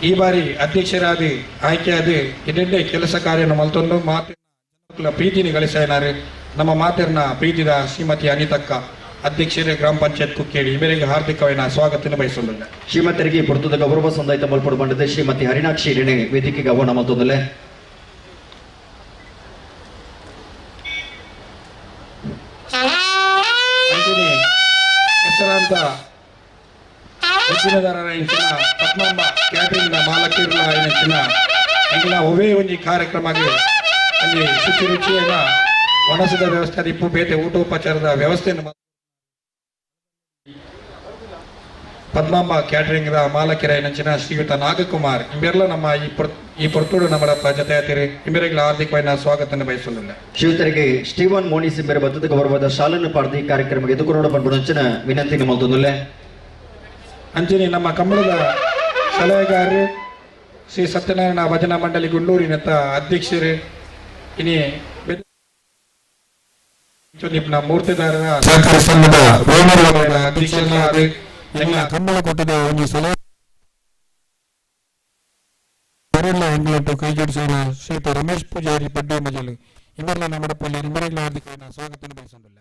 ಈ ಬಾರಿ ಅಧ್ಯಕ್ಷರಾದ ಆಯ್ಕೆಯಾದ ಇದೆಡ್ಡೆ ಕೆಲಸ ಕಾರ್ಯವನ್ನು ಮಲ್ತೊಂದು ಮಾತಿನ ಪ್ರೀತಿನಿ ಗಳಿಸಿದ್ದಾರೆ. ನಮ್ಮ ಮಾತಿನ ಪ್ರೀತಿದ ಶ್ರೀಮತಿ ಅನಿತಕ್ಕ ಅಧ್ಯಕ್ಷರೇ ಗ್ರಾಮ ಪಂಚಾಯತ್ ಕುಕ್ಕೇಡಿ ಇವರಿಗೆ ಹಾರ್ದಿಕವಾದ ಸ್ವಾಗತ ಬಯಸುವುದಿಲ್ಲ. ಶ್ರೀಮತರಿಗೆ ಪುರ್ತದ ಗೌರವ ಸಂದಾಯಿತ ಮಲ್ಪಡು ಬಂದಿದೆ ಶ್ರೀಮತಿ ಹರಿಣಾಕ್ಷಿ ರೇಣೆ ವೇದಿಕೆಗೆ ಆಹ್ವಾನ ಮತ್ತೊಂದಲ್ಲೇ ಹೆಸರಾಂತ ಉದ್ದಿಮೆದಾರರ ಹೆಂಚಿನ ಪದ್ಮಮ್ಮ ಕ್ಯಾಟರಿಂಗ್ ಮಾಲಕಿರ್ಲ ಹೆಂಚಿನ ಎಂಗಿನ ಒವೇ ಒಂಜಿ ಕಾರ್ಯಕ್ರಮಕ್ಕೆ ಅಲ್ಲಿ ಶುಚಿ ರುಚಿಯಾದ ಒಣಸಿದ ವ್ಯವಸ್ಥೆ ಇಪ್ಪು ಬೇತೆ ಊಟೋಪಚಾರದ ವ್ಯವಸ್ಥೆಯನ್ನು ಪದ್ಮಮ್ಮ ಕ್ಯಾಟರಿಂಗ್ ಮಾಲಕಿರ ನೆಂಚಿನ ಶ್ರೀಯುತ ನಾಗಕುಮಾರ್ ಇವೆಲ್ಲ ನಮ್ಮ ಈ ಪೊರ್ತೂಡು ನಮ್ಮ ಜೊತೆ ಆತಿರಿ ಇವರಿಗೆ ಹಾರ್ದಿಕವಾದ ಸ್ವಾಗತ ಬಯಸುವುದಿಲ್ಲ. ಶಿವತರಿಗೆ ಸ್ಟೀವನ್ ಮೋನಿಸ್ ಬೇರೆ ಬತ್ತದ ಗೌರವದ ಶಾಲನ ಪಾರ್ದಿ ಕಾರ್ಯಕ್ರಮಕ್ಕೆ ಎದುಕೊಂಡು ಪಂಚನ ವಿನಂತಿ ಮಲ್ತೊಂದಲ್ಲೇ ಅಂಜನಿ ನಮ್ಮ ಕಂಬಳದ ಸಲಹೆಗಾರರು ಶ್ರೀ ಸತ್ಯನಾರಾಯಣ ಭಜನಾ ಮಂಡಳಿ ಗುಂಡೂರಿನತ್ತ ಅಧ್ಯಕ್ಷರು ಇನಿ ಮೂರ್ತಿದಾರರ ಸಹಕಾರ ಸಂಘದ ಅಧ್ಯಕ್ಷರಾದ ಕಂಬಳ ಕೊಟ್ಟದ ಒಂದು ಸಲಹೆ ಎಂಗ್ಲೆಂಟು ಕೈ ಜೋಡಿಸಿದ ಶ್ರೀಯುತ ರಮೇಶ್ ಪೂಜಾರಿ ಪಡ್ಡೆ ಮಜಲು ಇವರೆಲ್ಲ ನಮ್ಮ ಪಲ್ಲಿ ಇವರೆಲ್ಲ ಹಾರ್ದಿಕವಾದ ಸ್ವಾಗತ ಬಯಸುವುದಿಲ್ಲ.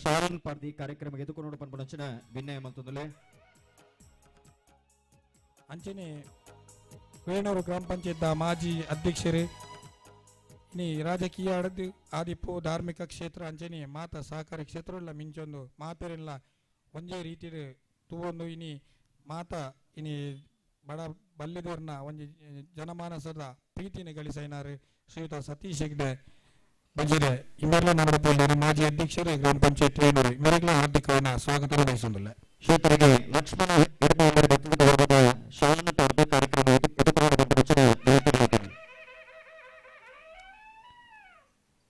ಶಾಲನ್ ಪಾರ್ದಿ ಕಾರ್ಯಕ್ರಮಕ್ಕೆ ಎದುಕೊಂಡು ಪಂಚನ ಭಿನ್ನ ಮತ್ತೊಂದಲ್ಲೇ ಅಂಚನೆ ವೇಣೂರು ಗ್ರಾಮ ಪಂಚಾಯತ್ ಮಾಜಿ ಅಧ್ಯಕ್ಷರು ಇನಿ ರಾಜಕೀಯ ಆಡದು ಆದಿಪ್ಪು ಧಾರ್ಮಿಕ ಕ್ಷೇತ್ರ ಅಂಚನೆ ಮಾತ ಸಹಕಾರಿ ಕ್ಷೇತ್ರ ಎಲ್ಲ ಮಿಂಚೊಂದು ಮಾತೆರೆಲ್ಲ ಒಂದೇ ರೀತಿ ತೂವೊಂದು ಇನಿ ಮಾತ ಇನಿ ಬಡ ಬಲ್ಲಿದವ್ರನ್ನ ಒಂಜಿ ಜನಮಾನಸದ ಪ್ರೀತಿನ ಗಳಿಸೈನಾರು ಶ್ರೀಯುತ ಸತೀಶ್ ಹೆಗ್ಡೆ ಬಂದಿದೆ ಇವರೆಲ್ಲ ನಮ್ಮ ಮಾಜಿ ಅಧ್ಯಕ್ಷರು ಗ್ರಾಮ ಪಂಚಾಯತ್ ವೇಣೂರು ಇವರೆಲ್ಲ ಹಾರ್ದಿಕವಾದ ಸ್ವಾಗತ ಬಯಸುವುದಿಲ್ಲ. ಶಿವತರಿಗೆ ಲಕ್ಷ್ಮಣ ಶಾಲನ ಪಾರ್ದಿ ಕಾರ್ಯಕ್ರಮ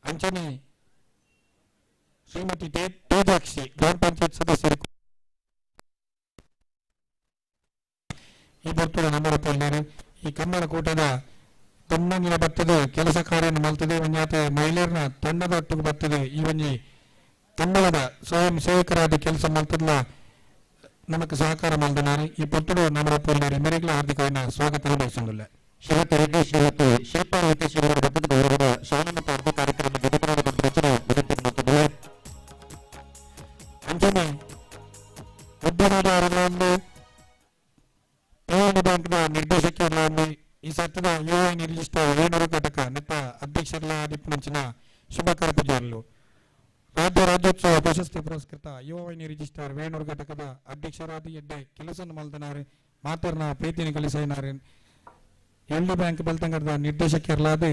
ಅಂಚನೆ ಶ್ರೀಮತಿ ತೇಜಾಕ್ಷಿ ಗ್ರಾಮ ಪಂಚಾಯತ್ ಸದಸ್ಯರು ಈ ಬರ್ತಡೆ ನಮ್ಮ ಈ ಕನ್ನಡ ಕೂಟದ ತನ್ನಂಗಿನ ಬರ್ತದೆ ಕೆಲಸ ಕಾರ್ಯವನ್ನು ಮಲ್ತದೆ ಒಂಜಾತೆ ಮಹಿಳೆಯರನ್ನ ತಂಡದ ಒಟ್ಟಿಗೆ ಬರ್ತದೆ ಈ ಒಂಜಿ ಕನ್ನಡದ ಸ್ವಯಂ ಸೇವಕರಾದ ಕೆಲಸ ಮಲ್ತಲ್ಲ ನಮಗೆ ಸಹಕಾರ ಮಲ್ದಿದ್ದಾರೆ ಈ ಪೊತ್ತಡು ನಮ್ಮ ಪೊಲ್ಲೇರಿ ಮೇರೆಗಳ ಹಾರ್ದಿಕವಾದ ಸ್ವಾಗತ ಬಯಸುವುದಿಲ್ಲ. ಶಿವತರಿಗೆ ಶ್ರೀಮತಿ ಶಿಲ್ಪಾ ವೆಂಕಟೇಶ್ವರ ಬತ್ತದ ಗೌರವದ ಶಾಲನ ಪಾರ್ದಿ ಕಾರ್ಯಕ್ರಮಕ್ಕೆ ಎದುಕೊಂಡು ಪಂಚನ ಅಂಚನೆ ಉದ್ಯಮದಾರರಲ್ಲಿ ಠೇವಣಿ ಬ್ಯಾಂಕ್ನ ನಿರ್ದೇಶಕರನ್ನು ಈ ಸತ್ತದ ಯುಎನ್ ರಿಜಿಸ್ಟರ್ ವೇಣೂರು ಘಟಕ ನೆತ್ತ ಅಧ್ಯಕ್ಷರ ಆದಿಪ್ಪುನಂಚಿನ ಶುಭಕರ ಪೂಜಾರರು ರಾಜ್ಯ ರಾಜ್ಯೋತ್ಸವ ಪ್ರಶಸ್ತಿ ಪುರಸ್ಕೃತ ಯುವವಾಹಿನಿ ರಿಜಿಸ್ಟರ್ ವೇಣೂರು ಘಟಕದ ಅಧ್ಯಕ್ಷರಾದ ಎಡ್ಡೆ ಕೆಲಸ ಮಲ್ತನಾರೆ ಮಾತರ್ನ ಪ್ರೀತಿನ ಕಲಿಸೈನಾರೆ ಎಲ್ಡಿ ಬ್ಯಾಂಕ್ ಬೆಳ್ತಂಗಡದ ನಿರ್ದೇಶಕರಲಾದ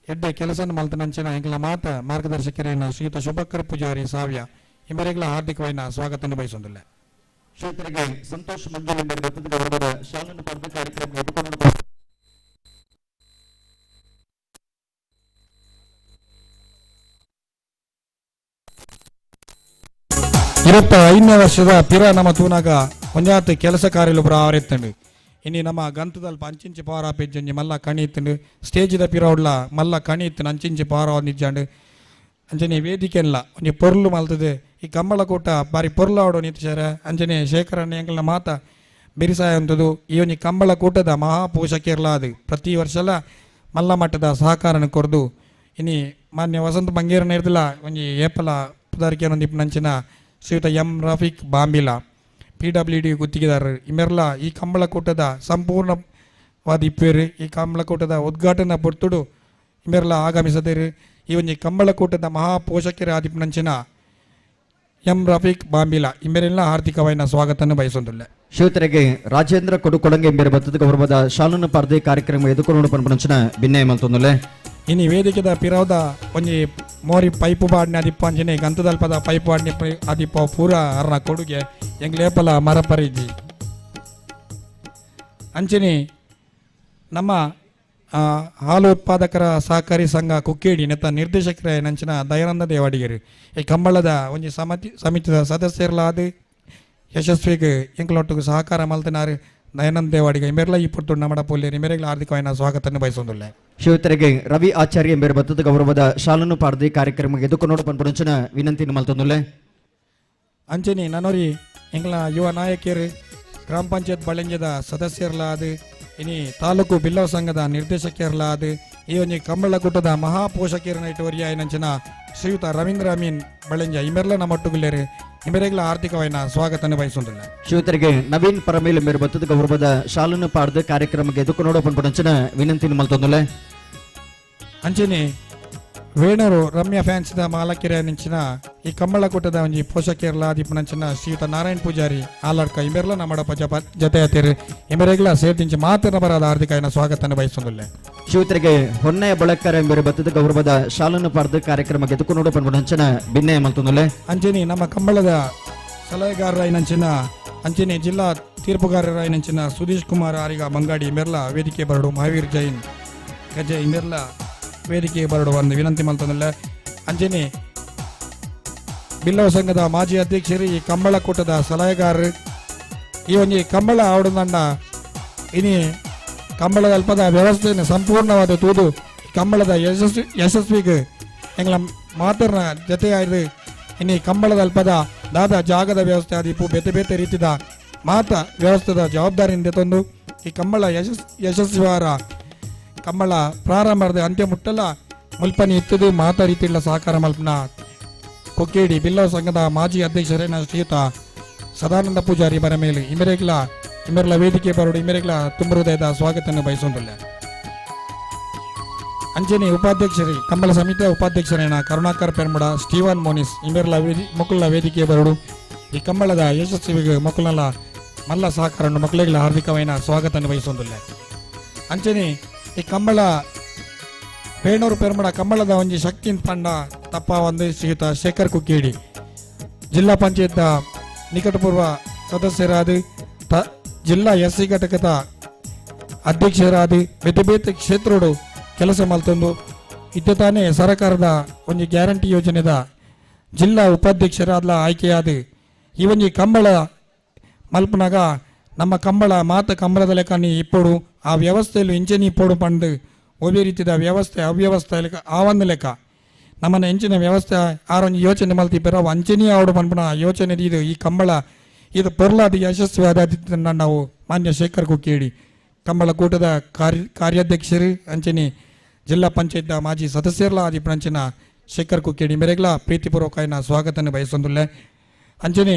ಎಡ್ಡೆ ಕೆಲಸ ಮಲ್ತನಂಚಿನ ಎಂಗ್ಲ ಮಾತ ಮಾರ್ಗದರ್ಶಕರೇನ ಶ್ರೀಯುತ ಶುಭಕರ ಪೂಜಾರಿ ಸಾವ್ಯ ಇಂಬರೆಗಳ ಹಾರ್ದಿಕವಾದ ಸ್ವಾಗತವನ್ನು ಬಯಸುವುದಿಲ್ಲ. ಶ್ರೋತರಿಗೆ ಸಂತೋಷ್ ಮಂಜುಳ ನೇತೃತ್ವದ ಗೌರವದ ಶಾಲನ್ನು ಪಡೆದ ಕಾರ್ಯಕ್ರಮ ಎದುರುಕೊಂಡು 25ನೇ ವರ್ಷದ ಪಿರ ನಮ್ಮ ತೂನಾಗ ಒಂಜಾತ್ ಕೆಲಸ ಕಾರ್ಯಲು ಪುರ ಆವರೆತ್ತಂಡು ಇನ್ನು ನಮ್ಮ ಗಂತದಲ್ಲಿ ಅಂಚಿಂಚಿ ಪಾರ ಪೆಜ್ಜಂಜಿ ಮಲ್ಲ ಕಣಿ ಇತ್ತಂಡು ಸ್ಟೇಜಿದ ಪಿರ ಉಡ್ಲ ಮಲ್ಲ ಕಣಿ ಇತ್ತು ಅಂಚಿಂಚಿ ಪಾರ ನಿಜ್ಜಾಂಡು ಅಂಜನೆ ವೇದಿಕೆ ಇಲ್ಲ ಒಂಜಿ ಪೊರ್ಲು ಮಲ್ತದೆ ಈ ಕಂಬಳ ಕೂಟ ಬಾರಿ ಪೊರ್ಲು ಆಡೋ ನಿಂತಿಸಾರ ಅಂಜನೆ ಶೇಖರಣ್ಣ ಎಂಕಲ್ನ ಮಾತ ಬಿರಿಸಾಯ ಅಂತದು ಈ ಒಂಜಿ ಕಂಬಳ ಕೂಟದ ಮಹಾಪೋಷಕಿರ್ಲಾದು ಪ್ರತಿ ವರ್ಷಲ ಮಲ್ಲ ಮಟ್ಟದ ಸಹಕಾರನ ಕೊರ್ದು ಇನ್ನು ಮಾನ್ಯ ವಸಂತ ಬಂಗೇರನ ಇರ್ದಿಲ್ಲ ಒಂಜಿ ಏಪಲ ಪುದಾರಿಕೆ ಒಂದಿಪ್ಪು ನಂಚಿನ ಶ್ರೀಯುತ ಎಂ ರಫೀಕ್ ಬಾಂಬಿಲ PWD ಗುತ್ತಿಗೆದಾರರು ಇಮೆರ್ಲ ಈ ಕಂಬಳ ಕೂಟದ ಸಂಪೂರ್ಣವಾದ ಇಪ್ಪೇರು ಈ ಕಂಬಳ ಕೂಟದ ಉದ್ಘಾಟನಾ ಪೊರ್ತುಡು ಇಮೆರ್ಲ ಆಗಮಿಸದೇರು ಈ ಒಂಜಿ ಕಂಬಳ ಕೂಟದ ಮಹಾಪೋಷಕರ ಆದಿಪ್ಪನಂಚಿನ ಎಂ ರಫೀಕ್ ಬಾಂಬಿಲ ಇಮೆರೆಲ್ಲ ಹಾರ್ದಿಕವಾದ ಸ್ವಾಗತವನ್ನು ಬಯಸೊಂದಿಲ್ಲ. ಶ್ರೋತರಿಗೆ ರಾಜೇಂದ್ರ ಕೊಡುಕೊಳಂಗೆ ಎಂಬ ಬತ್ತದ ಗೌರವದ ಶಾಲನ್ನು ಪಡೆದ ಕಾರ್ಯಕ್ರಮ ಎದುರುಕೊಂಡು ಪಂಪನಂಚಿನ ಭಿನ್ನಯ ಮಲ್ತೊಂದುಲ್ಲೆ ಇನ್ನು ವೇದಿಕೆದ ಪಿರವದ ಒಂಜಿ ಮೋರಿ ಪೈಪು ಬಾಡ್ನೆ ಅದಿಪ್ಪ ಅಂಜನೆ ಗಂತದಲ್ಪದ ಪೈಪು ಬಾಡ್ನೆ ಅದಿಪ್ಪ ಪೂರ ಅರ್ನ ಕೊಡುಗೆ ಎಂಗ್ಲೇಪಲ ಮರಪರಿಜಿ ಅಂಚನೆ ನಮ್ಮ ಹಾಲು ಉತ್ಪಾದಕರ ಸಹಕಾರಿ ಸಂಘ ಕುಕ್ಕೇಡಿ ನೆತ್ತ ನಿರ್ದೇಶಕರ ನಂಚಿನ ದಯಾನಂದ ದೇವಾಡಿಗರು ಈ ಕಂಬಳದ ಒಂಜಿ ಸಮಿತಿದ ಸದಸ್ಯರಲಾದ ಯಶಸ್ವಿಗೆ ಎಂಕ್ಲೊಟ್ಟಿಗೆ ಸಹಕಾರ ಮಲ್ತನಾರು ದಯಾನಂದ ದೇವಾಡಿಗ ಇಮೆರ್ಲ ಈ ಪುಟ್ಟು ನಮ್ಮ ಪೊಲ್ಲೆ ಇಮೆರೆಗಳ ಹಾರ್ದಿಕವಾದ ಸ್ವಾಗತವನ್ನು ಬಯಸೊಂದಿಲ್ಲ. ಶ್ರೋತರಿಗೆ ರವಿ ಆಚಾರ್ಯ ಎಂಬ ಬತ್ತದ ಗೌರವದ ಶಾಲನ್ನು ಪಡೆದ ಕಾರ್ಯಕ್ರಮ ಎದುರುಕೊಂಡು ಪಂಪನಂಚಿನ ವಿನಂತಿ ಮಲ್ತೊಂದುಲ್ಲೆ ಅಂಚನೆ ನನರಿ ಎಂಗ್ಲ ಯುವ ನಾಯಕಿಯರು ಗ್ರಾಮ ಪಂಚಾಯತ್ ಬಳೆಂಜದ ಸದಸ್ಯರಲಾದ ಇನಿ ತಾಲೂಕು ಬಿಲ್ಲವ ಸಂಘದ ನಿರ್ದೇಶಕರಲಾದ ಈ ಒಂಜಿ ಕಂಬಳ ಕೂಟದ ಮಹಾಪೋಷಕಿಯರನ ಇಟ್ಟುವರಿಯ ನಂಚಿನ ಶ್ರೀಯುತ ರವೀಂದ್ರ ಅಮೀನ್ ಬಳೆಂಜ ಇಮೆರ್ಲ ನಮ್ಮೊಟ್ಟುಗುಲ್ಲೇರು ಇಮೆರೆಗಳ ಆರ್ಥಿಕವಾದ ಸ್ವಾಗತವನ್ನು ಬಯಸುವುದಿಲ್ಲ. ಶ್ರೋತರಿಗೆ ನವೀನ್ ಪರಮೇಲ್ ಎಂಬ ಬತ್ತದ ಗೌರವದ ಶಾಲನ್ನು ಪಡೆದ ಕಾರ್ಯಕ್ರಮಕ್ಕೆ ಎದುರುಕೊಂಡು ಪಂಪನಂಚಿನ ವಿನಂತಿ ಮಲ್ತೊಂದುಲ್ಲೆ ಅಂಚನೆ ವೇಣೂರು ರಮ್ಯಾ ಫ್ಯಾನ್ಸ್ದ ಮಾಲಕೆರೆ ನಿಂಚಿನ ಈ ಕಂಬಳ ಕೂಟದ ಒಂಜಿ ಪೋಷಕಿಯರ್ಲ ದಿಪ್ಪನಂಚಿನ ಶ್ರೀಯುತ ನಾರಾಯಣ್ ಪೂಜಾರಿ ಆಲಡ್ಕ ಇಮೆರ್ಲ ನಮ್ಮಡ ಜೊತೆ ಹತ್ತಿರ ಇಮೆರೆಗಳ ಸೇರ್ದಿಂಚಿ ಮಾತಿನ ಬರದ ಹಾರ್ದಿಕ ಸ್ವಾಗತವನ್ನು ಬಯಸೊಂದಿಲ್ಲ. ಶ್ರೋತರಿಗೆ ಹೊನ್ನೆಯ ಬಳಕರ ಎಂಬ ಬತ್ತದ ಗೌರವದ ಶಾಲನ್ನು ಪಡೆದ ಕಾರ್ಯಕ್ರಮಕ್ಕೆ ಎದುರುಕೊಂಡು ಪಂಪನಂಚಿನ ಭಿನ್ನಯ ಮಲ್ತೊಂದುಲ್ಲೆ ಅಂಚನೆ ನಮ್ಮ ಕಂಬಳದ ಸಲಹೆಗಾರರ ನಂಚಿನ ಅಂಚನೆ ಜಿಲ್ಲಾ ತೀರ್ಪುಗಾರರ ನಂಚಿನ ಸುಧೀಶ್ ಕುಮಾರ್ ಆರಿಗ ಮಂಗಾಡಿ ಇಮೆರ್ಲ ವೇದಿಕೆ ಬರಡು ಮಹಾವೀರ್ ಜೈನ್ ಗಜೆ ಇಮೆರ್ಲ ವೇದಿಕೆ ಬರಡು ಒಂದು ವಿನಂತಿ ಮಲ್ತೊಂದಿಲ್ಲ. ಅಂಜನೆ ಬಿಲ್ಲವ ಸಂಘದ ಮಾಜಿ ಅಧ್ಯಕ್ಷರು ಈ ಕಂಬಳ ಕೂಟದ ಸಲಹೆಗಾರರು ಈ ಒಂಜಿ ಕಂಬಳ ಆವಡದಂಡ ಇನಿ ಕಂಬಳದ ಅಲ್ಪದ ವ್ಯವಸ್ಥೆಯನ್ನು ಸಂಪೂರ್ಣವಾದ ತೂದು ಕಂಬಳದ ಯಶಸ್ವಿಗೆ ಎಂಗ್ಲ ಮಾತರ್ನ ಜೊತೆಯಾಯ್ದು ಇನ್ನು ಕಂಬಳದ ಅಲ್ಪದ ದಾದ ಜಾಗದ ವ್ಯವಸ್ಥೆ ಆದಿಪ್ಪು ಬೇತೆ ಬೇತೆ ರೀತಿದ ಮಾತ ವ್ಯವಸ್ಥೆದ ಜವಾಬ್ದಾರಿಯಿಂದ ತಂದು ಈ ಕಂಬಳ ಯಶಸ್ವಿವಾರ ಕಂಬಳ ಪ್ರಾರಂಭದ ಅಂತ್ಯ ಮುಟ್ಟಲ ಮುಲ್ಪನಿ ಇತ್ತದು ಮಾತಾ ರೀತಿಯ ಸಹಕಾರ ಮಲ್ಪನ ಕೊಕ್ಕೇಡಿ ಬಿಲ್ಲವ ಸಂಘದ ಮಾಜಿ ಅಧ್ಯಕ್ಷರೇನ ಶ್ರೀಯುತ ಸದಾನಂದ ಪೂಜಾರಿ ಬರ ಮೇಲೆ ಇಮೆರ್ಲ ವೇದಿಕೆ ಬರೋಡು ಇಮೆರೆಗಳ ತುಂಬ ಹೃದಯದ ಸ್ವಾಗತವನ್ನು ಬಯಸೊಂದಿಲ್ಲ. ಅಂಜನೆ ಉಪಾಧ್ಯಕ್ಷರಿ ಕಂಬಳ ಸಮಿತಿಯ ಉಪಾಧ್ಯಕ್ಷರೇನ ಕರುಣಾಕರ್ ಪೆರ್ಮುಡ ಸ್ಟೀವನ್ ಮೋನಿಸ್ ಇಮೆರ್ಲ ಮಕ್ಕಳ ವೇದಿಕೆ ಬರೋಡು ಈ ಕಂಬಳದ ಯಶಸ್ವಿಗೆ ಮಕ್ಕಳಲ್ಲ ಮಲ್ಲ ಸಹಕಾರವನ್ನು ಮಕ್ಕಳಿಗೆ ಹಾರ್ದಿಕವಾದ ಸ್ವಾಗತವನ್ನು ಬಯಸೊಂದಿಲ್ಲ. ಅಂಚನೆ ಈ ಕಂಬಳ ವೇಣೂರು ಪೆರ್ಮಡ ಕಂಬಳದ ಒಂಜಿ ಶಕ್ತಿ ಪಂಡ ತಪ್ಪ ಒಂದು ಶ್ರೀಯುತ ಶೇಖರ್ ಕುಕ್ಕೇಡಿ ಜಿಲ್ಲಾ ಪಂಚಾಯತ್ ನಿಕಟಪೂರ್ವ ಸದಸ್ಯರಾದ ಜಿಲ್ಲಾ SC ಘಟಕದ ಅಧ್ಯಕ್ಷರಾದ ಬೇತೆ ಬೇತೆ ಕ್ಷೇತ್ರಡು ಕೆಲಸ ಮಲ್ತೊಂದು ಇತ್ತ ತಾನೇ ಸರ್ಕಾರದ ಒಂದು ಗ್ಯಾರಂಟಿ ಯೋಜನೆದ ಜಿಲ್ಲಾ ಉಪಾಧ್ಯಕ್ಷರಾದ ಆಯ್ಕೆಯಾದ ಈ ಒಂಜಿ ಕಂಬಳ ಮಲ್ಪನಾಗ ನಮ್ಮ ಕಂಬಳ ಮಾತ ಕಂಬಳದ ಲೆಕ್ಕ ಇಪ್ಪಡು ಆ ವ್ಯವಸ್ಥೆಯಲ್ಲಿ ಇಂಚೆನಿ ಇಪ್ಪಡು ಪಂಡು ಒಬ್ಬೇ ರೀತಿಯ ವ್ಯವಸ್ಥೆ ಅವ್ಯವಸ್ಥೆ ಲೆಕ್ಕ ಆ ಒಂದು ಲೆಕ್ಕ ನಮ್ಮನ್ನ ಹೆಂಚಿನ ವ್ಯವಸ್ಥೆ ಆರೊಂದು ಯೋಚನೆ ಮಲ್ತಿಪ್ಪರ ಅವು ಅಂಚೆನಿ ಆವಡು ಪಂಪನ ಯೋಚನೆ ಇದು ಈ ಕಂಬಳ ಇದು ಪೊರ್ಲಾದ ಯಶಸ್ವಿಯಾದ ನಾವು ಮಾನ್ಯ ಶೇಖರ್ ಕುಕ್ಕೇಡಿ ಕಂಬಳ ಕೂಟದ ಕಾರ್ಯಾಧ್ಯಕ್ಷರು ಅಂಚನೆ ಜಿಲ್ಲಾ ಪಂಚಾಯತ್ ಮಾಜಿ ಸದಸ್ಯರ್ಲ ಆದಿಪ್ಪಂಚಿನ ಶೇಖರ್ ಕುಕ್ಕೇಡಿ ಮೇರೆಗಳ ಪ್ರೀತಿಪೂರ್ವಕ ಸ್ವಾಗತವನ್ನು ಬಯಸೊಂದಿಲ್ಲ. ಅಂಚನೆ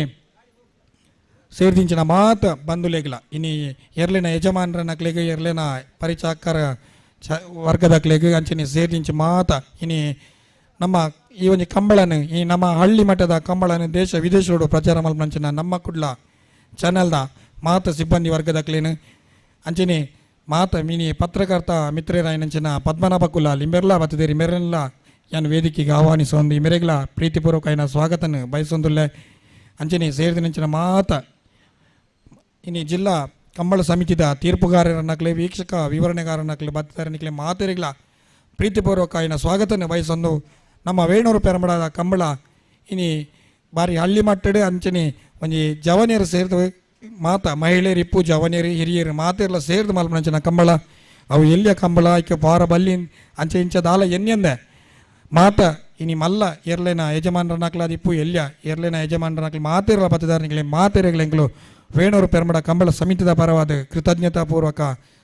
ಸೇರ್ದಿಂಚಿನ ಮಾತ ಬಂಧುಲೇಗ್ಲ ಇನಿ ಎರ್ಲಿನ ಯಜಮಾನರನಕ್ಲೆಗ್ ಎರ್ಲಿನ ಪರಿಚಾಕರ ವರ್ಗದಕ್ಲೆಗ್ ಅಂಚನೆ ಸೇರ್ದಿಂಚಿ ಮಾತ ಇನಿ ನಮ್ಮ ಈ ಒಂದು ಕಂಬಳನು ಈ ನಮ್ಮ ಹಳ್ಳಿ ಮಟ್ಟದ ಕಂಬಳನು ದೇಶ ವಿದೇಶಗಳು ಪ್ರಚಾರ ಮಲ್ಪಂಚಿನ ನಮ್ಮ ಕುಡ್ಲ ಚಾನಲ್ದ ಮಾತ ಸಿಬ್ಬಂದಿ ವರ್ಗದಕ್ಲೇನು ಅಂಚನೆ ಮಾತ ಮಿನಿ ಪತ್ರಕರ್ತ ಮಿತ್ರರಾಯನಂಚಿನ ಪದ್ಮನಾಭ ಕುಲ ಲಿಂಬೆರ್ಲ ಬತ್ತದೇರಿ ಮೆರೆಲ್ಲ ಯಾನು ವೇದಿಕೆಗೆ ಆಹ್ವಾನಿಸೊಂದು ಈ ಮೆರೆಗ್ಲ ಪ್ರೀತಿಪೂರ್ವಕ ಸ್ವಾಗತನ ಬಯಸೊಂದುಲ್ಲೆ ಅಂಚನೆ ಸೇರಿದಿನಂಚಿನ ಮಾತ ಇನಿ ಜಿಲ್ಲಾ ಕಂಬಳ ಸಮಿತಿದ ತೀರ್ಪುಗಾರರನ್ನಕ್ಲೆ ವೀಕ್ಷಕ ವಿವರಣೆಗಾರನಕ್ಲೆ ಬತ್ತರನಿಕ್ಲೆ ಮಾತೆರಿಗ್ಲ ಪ್ರೀತಿಪೂರ್ವಕ ಸ್ವಾಗತನ ಬಯಸೊಂದು ನಮ್ಮ ವೇಣೂರು ಪೆರಂಬಡದ ಕಂಬಳ ಇನಿ ಬಾರಿ ಹಳ್ಳಿ ಮಟ್ಟಡೆ ಅಂಚನೆ ಒಂಜಿ ಜವನಿಯರು ಸೇರಿದ ಮಾತ ಮಹಿಳೆಯರು ಇಪ್ಪು ಜವನಿಯರು ಹಿರಿಯರು ಮಾತೆಲ್ಲ ಸೇರಿದ ಮಲ್ಪನಂಚಿನ ಕಂಬಳ ಅವು ಎಲ್ಲಿಯ ಕಂಬಳ ಆಯ್ಕೆ ಪಾರ ಬಲ್ಲಿ ಅಂಚೆ ಇಂಚದಾಲ ಎನ್ನೆಂದೆ ಮಾತ ಇನಿ ಮಲ್ಲ ಎರ್ಲೆನ ಯಜಮಾನರನಾಕ್ಲಾದ ಇಪ್ಪು ಎಲ್ಯ ಎರ್ಲೆನ ಯಜಮಾನರನಾಕ್ಲಿ ಮಾತೆರಲ ಬತ್ತದಾರನಿಗೆ ಮಾತೆರೆಗಳೆಂಗಳು ವೇಣೂರು ಪೆರಂಬಡ ಕಂಬಳ ಸಮಿತಿದ ಪರವಾದ ಕೃತಜ್ಞತಾಪೂರ್ವಕ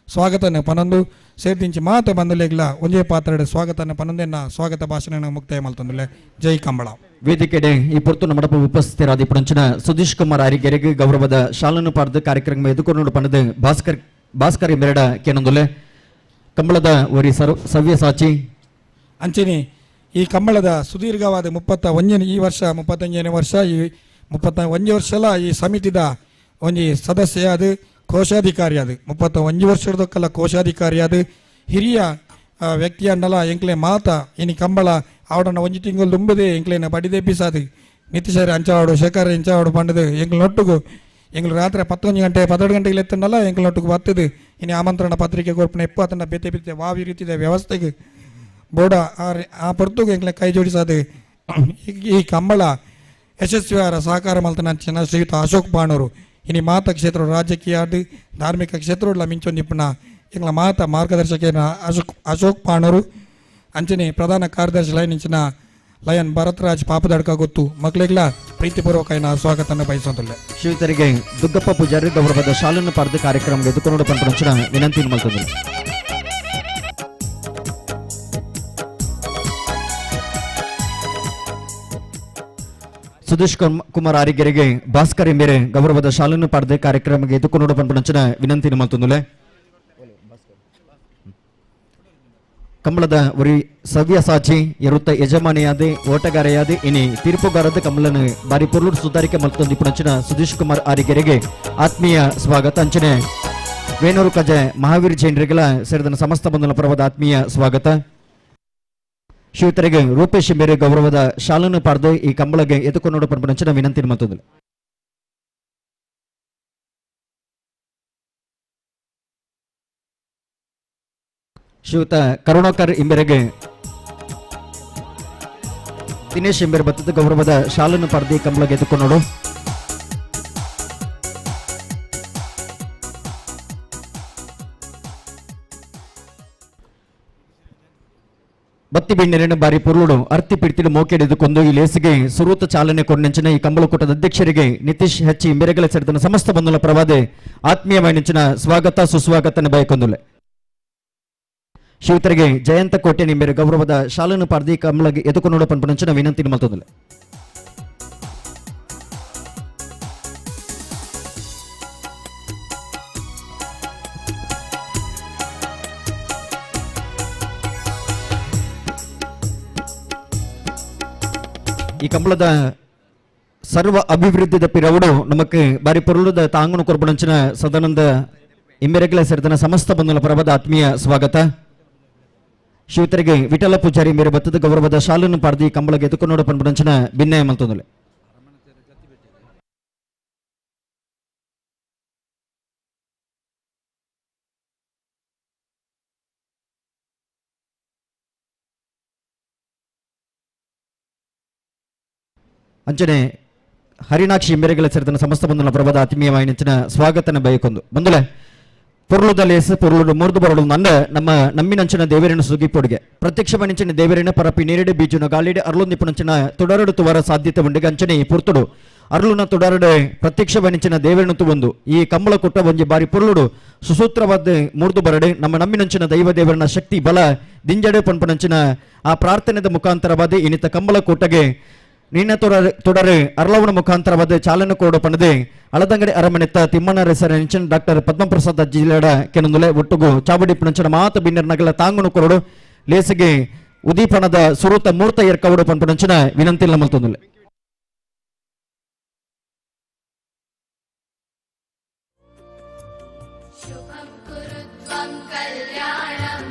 ಸ್ವಾಗತನ ಪನೊಂದು ಸೇರ್ದಿಂಚಿ ಮಾತ ಬಂದಲೆಗ್ಲ ಒಂದೇ ಪಾತ್ರದ ಸ್ವಾಗತನ ಪನೊಂದೆನ್ನ ಸ್ವಾಗತ ಭಾಷಣ ಮುಕ್ತಾಯ ಮಲ್ತೊಂದುಲ್ಲೆ ಜೈ ಕಂಬಳ ವೇದಿಕೆಡೆ ಈ ಪೊರ್ತು ನಮ್ಮಡಪ ಉಪಸ್ಥಿತರಾದ ಪುರಂಚಿನ ಸುಧೀಶ್ ಕುಮಾರ್ ಅರಿಗೆರೆಗೆ ಗೌರವದ ಶಾಲನ್ನು ಪಾರ್ದು ಕಾರ್ಯಕ್ರಮ ಎದುಕೊಂಡು ಪಣದ ಭಾಸ್ಕರ್ ಮೆರಡ ಕೇನೊಂದುಲ್ಲೆ ಕಂಬಳದ ಒರಿ ಸವ್ಯ ಸಾಚಿ ಅಂಚನೆ ಈ ಕಂಬಳದ ಸುದೀರ್ಘವಾದ 31 ಈ ವರ್ಷ 35ನೇ ವರ್ಷ ಈ 31 ವರ್ಷಲ ಈ ಸಮಿತಿದ ಒಂಜಿ ಸದಸ್ಯ ಅದು ಕೋಶಾಧಿಕಾರಿ ಅದು 31 ವರ್ಷದಕ್ಕೆಲ್ಲ ಕೋಶಾಧಿಕಾರಿ ಅದು ಹಿರಿಯ ವ್ಯಕ್ತಿ ಅನ್ನಲ್ಲ ಎಂಕ್ಲೆ ಮಾತ ಇನಿ ಕಂಬಳ ಅವಡನ್ನ ಒಂಜಿ ತಿಂಗಳು ತುಂಬದೆ ಎಂಕ್ಲೇನ ಬಡಿದೆಬ್ಬಿಸಾದು ನಿತೀಶರ ಅಂಚಾವಾಡು ಶೇಖರ ಅಂಚಾವಾಡು ಪಂಡದು ಎಂಕ್ಲು ನೊಟ್ಟುಗು ಎಂಗ್ಳು ರಾತ್ರಿ 11 ಗಂಟೆ 12 ಗಂಟೆಗೆ ಎತ್ತನಲ್ಲ ಎಂಕ್ಲು ನೊಟ್ಟುಗು ಬರ್ತದೆ ಇನಿ ಆಮಂತ್ರಣ ಪತ್ರಿಕೆ ಕೊರ್ಪಣೆ ಎಪ್ಪತ್ತನ್ನ ಬೆತ್ತೆ ಬಿತ್ತೆ ವಾವಿ ರೀತಿಯ ವ್ಯವಸ್ಥೆಗೆ ಬೋಡ ಆ ಪೊರ್ತುಗು ಎಂಕ್ಲೆ ಕೈ ಜೋಡಿಸಾದು ಈ ಕಂಬಳ ಯಶಸ್ವಿಯಾರ ಸಹಕಾರ ಮಲ್ತನ ಶ್ರೀಯುತ ಅಶೋಕ್ ಬಾಣೂರು ಇನಿ ಮಾತ ಕ್ಷೇತ್ರ ರಾಜಕೀಯ ಧಾರ್ಮಿಕ ಕ್ಷೇತ್ರಗಳ ಮಿಂಚೊಂದಿಪ್ಪನ ಎಂಗ್ಲ ಮಾತ ಮಾರ್ಗದರ್ಶಕ ಅಶೋಕ್ ಬಾಣೂರು ಅಂಚನೆ ಪ್ರಧಾನ ಕಾರ್ಯದರ್ಶಿ ಲೈನಿಂಚಿನ ಲಯನ್ ಭರತ್ರಾಜ್ ಪಾಪದಡ್ಕ ಗೊತ್ತು ಮಕ್ಕಳಿಗ್ಲ ಪ್ರೀತಿಪೂರ್ವಕ ಸ್ವಾಗತನ ಬಯಸೋದಿಲ್ಲ ಶ್ರೀಯುತರಿಗೆ ದುಗ್ಗಪ್ಪ ಪೂಜಾರಿ ಗೌರವದ ಶಾಲನ್ನು ಪಾರ್ದು ಕಾರ್ಯಕ್ರಮ ಎದುಕೊಂಡು ಪಂಪುಂಚಿನ ವಿನಂತಿ ಮಲ್ತೊಂದುಲ್ಲೆ ಸುಧೀಶ್ ಕುಮಾರ್ ಅರಿಗೆರೆಗೆ ಭಾಸ್ಕರ್ ಎಂಬೇರೆ ಗೌರವದ ಶಾಲನ್ನು ಪಾರ್ದು ಕಾರ್ಯಕ್ರಮಕ್ಕೆ ಎದುಕೊಂಡು ಪಂಪುಂಚಿನ ವಿನಂತಿ ಮಲ್ತೊಂದುಲ್ಲೆ ಕಂಬಳದ ಒರಿ ಸವ್ಯ ಸಾಚಿ ಎರುತ್ತ ಯಜಮಾನಿಯಾದೆ ಓಟಗಾರೆಯಾದೆ ಇನಿ ತೀರ್ಪುಗಾರದ ಕಂಬಳನ ಬಾರಿ ಪೊರ್ಲುಡು ಸುಧಾರಿಕೆ ಮಲ್ತೊಂದಿ ಪುಣಚಿನ ಸುಧೀಶ್ ಕುಮಾರ್ ಅರಿಗೆರೆಗೆ ಆತ್ಮೀಯ ಸ್ವಾಗತ ಅಂಚನೆ ವೇಣೂರು ಕಜೆ ಮಹಾವೀರ್ ಜೈನರಿಗೆಲ ಸೇರಿದ ಸಮಸ್ತ ಬಂಧುಗಳ ಪರವಾದ ಆತ್ಮೀಯ ಸ್ವಾಗತ ಶ್ರೀಯುತರಿಗೆ ರೂಪೇಶ್ ಬೇರೆ ಗೌರವದ ಶಾಲನ್ನು ಪಾರ್ದು ಈ ಕಂಬಳಗೆ ಎದುಕೊಂಡು ಪಂಪುಂಚಿನ ವಿನಂತಿ ಮಲ್ತೊಂದುಲ್ಲೆ ಶ್ರೀಯುತ ಕರುಣಾಕರ್ ಇಂಬೆರೆಗೆ ದಿನೇಶ್ ಎಂಬೆರೆ ಬತ್ತದ ಗೌರವದ ಶಾಲನ್ನು ಪಾರ್ದು ಈ ಕಂಬಳಗೆ ಎದುಕೊಂಡು ಬತ್ತಿ ಬಿಣ್ಣೆರನ ಬಾರಿ ಪುರುಳು ಅರ್ತಿ ಪಿಡ್ತಿಲು ಮೋಕೆಡಿದುಕೊಂಡು ಈ ಲೇಸಿಗೆ ಸುರೂತ ಚಾಲನೆ ಕೊಡ್ನೆಂಚಿನ ಈ ಕಂಬಳಕೂಟದ ಅಧ್ಯಕ್ಷರಿಗೆ ನಿತೀಶ್ ಹೆಚ್ಚಿ ಇಂಬೆರೆಗಳ ಸೇರಿದ ಸಮಸ್ತ ಬಂಧುಗಳ ಪರವಾದ ಆತ್ಮೀಯವಾಯಿನೆಂಚಿನ ಸ್ವಾಗತ ಸುಸ್ವಾಗತನ ಬಯಕೊಂದುಲ್ಲೆ ಶ್ರೀಯುತರಿಗೆ ಜಯಂತ ಕೋಟೆ ನಿಂಬೆರೆ ಗೌರವದ ಶಾಲನ್ನು ಪಾರ್ದು ಕಂಬಳಗೆ ಎದುಕೊಂಡು ಪಂಪುಂಚಿನ ವಿನಂತಿ ಮಲ್ತೊಂದುಲ್ಲೆ ಈ ಕಂಬಳದ ಸರ್ವ ಅಭಿವೃದ್ಧಿದ ಪಿರವುಡು ನಮಕ್ಕೆ ಬಾರಿ ಪೊರುಳುದ ತಾಂಗನು ಕೊರ್ಪಣಂಚಿನ ಸದಾನಂದ ಇಂಬೆರೆಗಳ ಸೇರಿದ ಸಮಸ್ತ ಬಂಧುಗಳ ಪರವಾದ ಆತ್ಮೀಯ ಸ್ವಾಗತ ಶ್ರೀಯುತರಿಗೆ ವಿಠಲ ಪೂಜಾರಿ ಮೇರೆ ಬತ್ತದ ಗೌರವದ ಶಾಲನ್ನು ಪಾರ್ದು ಈ ಕಂಬಳಗೆ ಎದುಕೊಂಡು ಪಂಪುಂಚಿನ ಭಿನ್ನಯ ಮಲ್ತೊಂದುಲ್ಲೆ ಅಂಚನೆ ಹರಿನಾಕ್ಷಿ ಇಂಬೆರೆಗಳ ಸೇರಿದ ಸಮಸ್ತ ಬಂಧುಗಳ ಪರವಾದ ಆತ್ಮೀಯವಾಯಿನೆಂಚಿನ ಸ್ವಾಗತನ ಬಯಕೊಂದು ಬಂಧುಲೆ ಪೊರ್ಲುದ ಲೇಸ್ ಪೊರ್ಲುಡು ಮೂರ್ದು ಬರಲು ನಮ್ಮ ನಮ್ಮಿನಂಚಿನ ದೇವರಿನ ಸುಗಿಪೊಡಿಗೆ ಪ್ರತ್ಯಕ್ಷವನಿಂಚಿನ ದೇವರಿನ ಪರಪಿ ನೀರಿಡೆ ಬೀಜುನ ಗಾಳಿಡೆ ಅರ್ಲೊಂದಿಪುನಂಚಿನ ತುಡರಡು ತುವರ ಸಾಧ್ಯತೆ ಉಂಡಿಗೆ ಅಂಚನೆ ಈ ಪುರ್ತುಡು ಅರ್ಲುನ ತುಡರಡೆ ಪ್ರತ್ಯಕ್ಷವನಿಂಚಿನ ದೇವರಿನ ತುವಂದು ಈ ಕಂಬಳ ಕೊಟ್ಟ ಒಂಜಿ ಬಾರಿ ಪೊರ್ಲುಡು ಸುಸೂತ್ರವಾದ ಮೂರ್ದು ಬರಡೆ ನಮ್ಮ ನಮ್ಮಿನಂಚಿನ ದೈವ ದೇವರನ ಶಕ್ತಿ ಬಲ ದಿಂಜಡೆ ಪಂಪನಂಚಿನ ಆ ಪ್ರಾರ್ಥನೆದ ಮುಖಾಂತರವಾದ ಇನಿತ ಕಂಬಳ ಕೊಟ್ಟಗೆ ನಿನ್ನೆ തുടരെ ಅರ್ಲವನ ಮುಖಾಂತರವಾದ ಚಾಲನೆ ಕೊಡು ಪಣದೆ ಅಳದಂಗಡಿ ಅರಮನೆತ್ತ ತಿಮ್ಮಣ್ಣ ರೆಸರೆನ್ಷನ್ ಡಾಕ್ಟರ್ ಪದ್ಮಪ್ರಸಾದ್ ಜಿಲ್ಲೆಡ ಕೆನಂದುಲೆ ಒಟ್ಟುಗು ಚಾವಡಿ ಪಣಚನ ಮಾತ ಬಿನ್ನರ್ ನಗಲ ತಾಂಗುನು ಕೊರಡು ಲೇಸಿಗೆ ಉದೀಪಣದ ಸುರುತ ಮೂರ್ತ ಎರ್ಕವಡು ಪಂಪಣಂಚನ ವಿನಂತಿ ನಮಲ್ತೊಂದುಲೆ शुभं कुरु त्वं कल्याणम्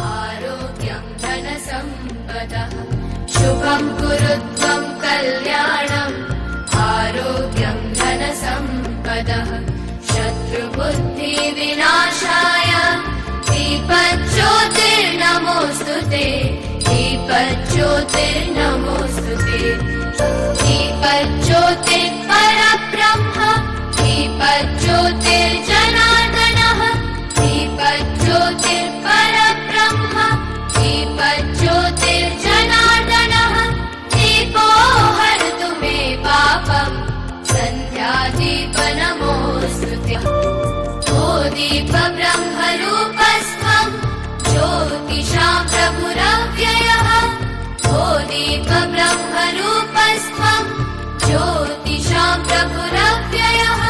आरोग्यं धनसम्पदः शुभं कुरु त्वं कल्याणम् आरोग्यं धनसम्पदः शत्रुबुद्धिविनाशाय दीपज्योतिर्नमोऽस्तु ते दीपज्योतिर्नमोऽस्तु ते दीपज्योतिर्परब्रह्म दीपज्योतिर्जनार्दनः दीपज्योतिर्परब्रह्म दीपज्योतिर्जनार्दनः दीपो हरतु मे पापम् सन्ध्यादीपनमोऽस्तु ते ओ दीपब्रह्मरूपस्त्वं ज्योतिषां प्रभुरव्ययः ओ दीपब्रह्मरूपस्त्वं ज्योतिषां प्रभुरव्ययः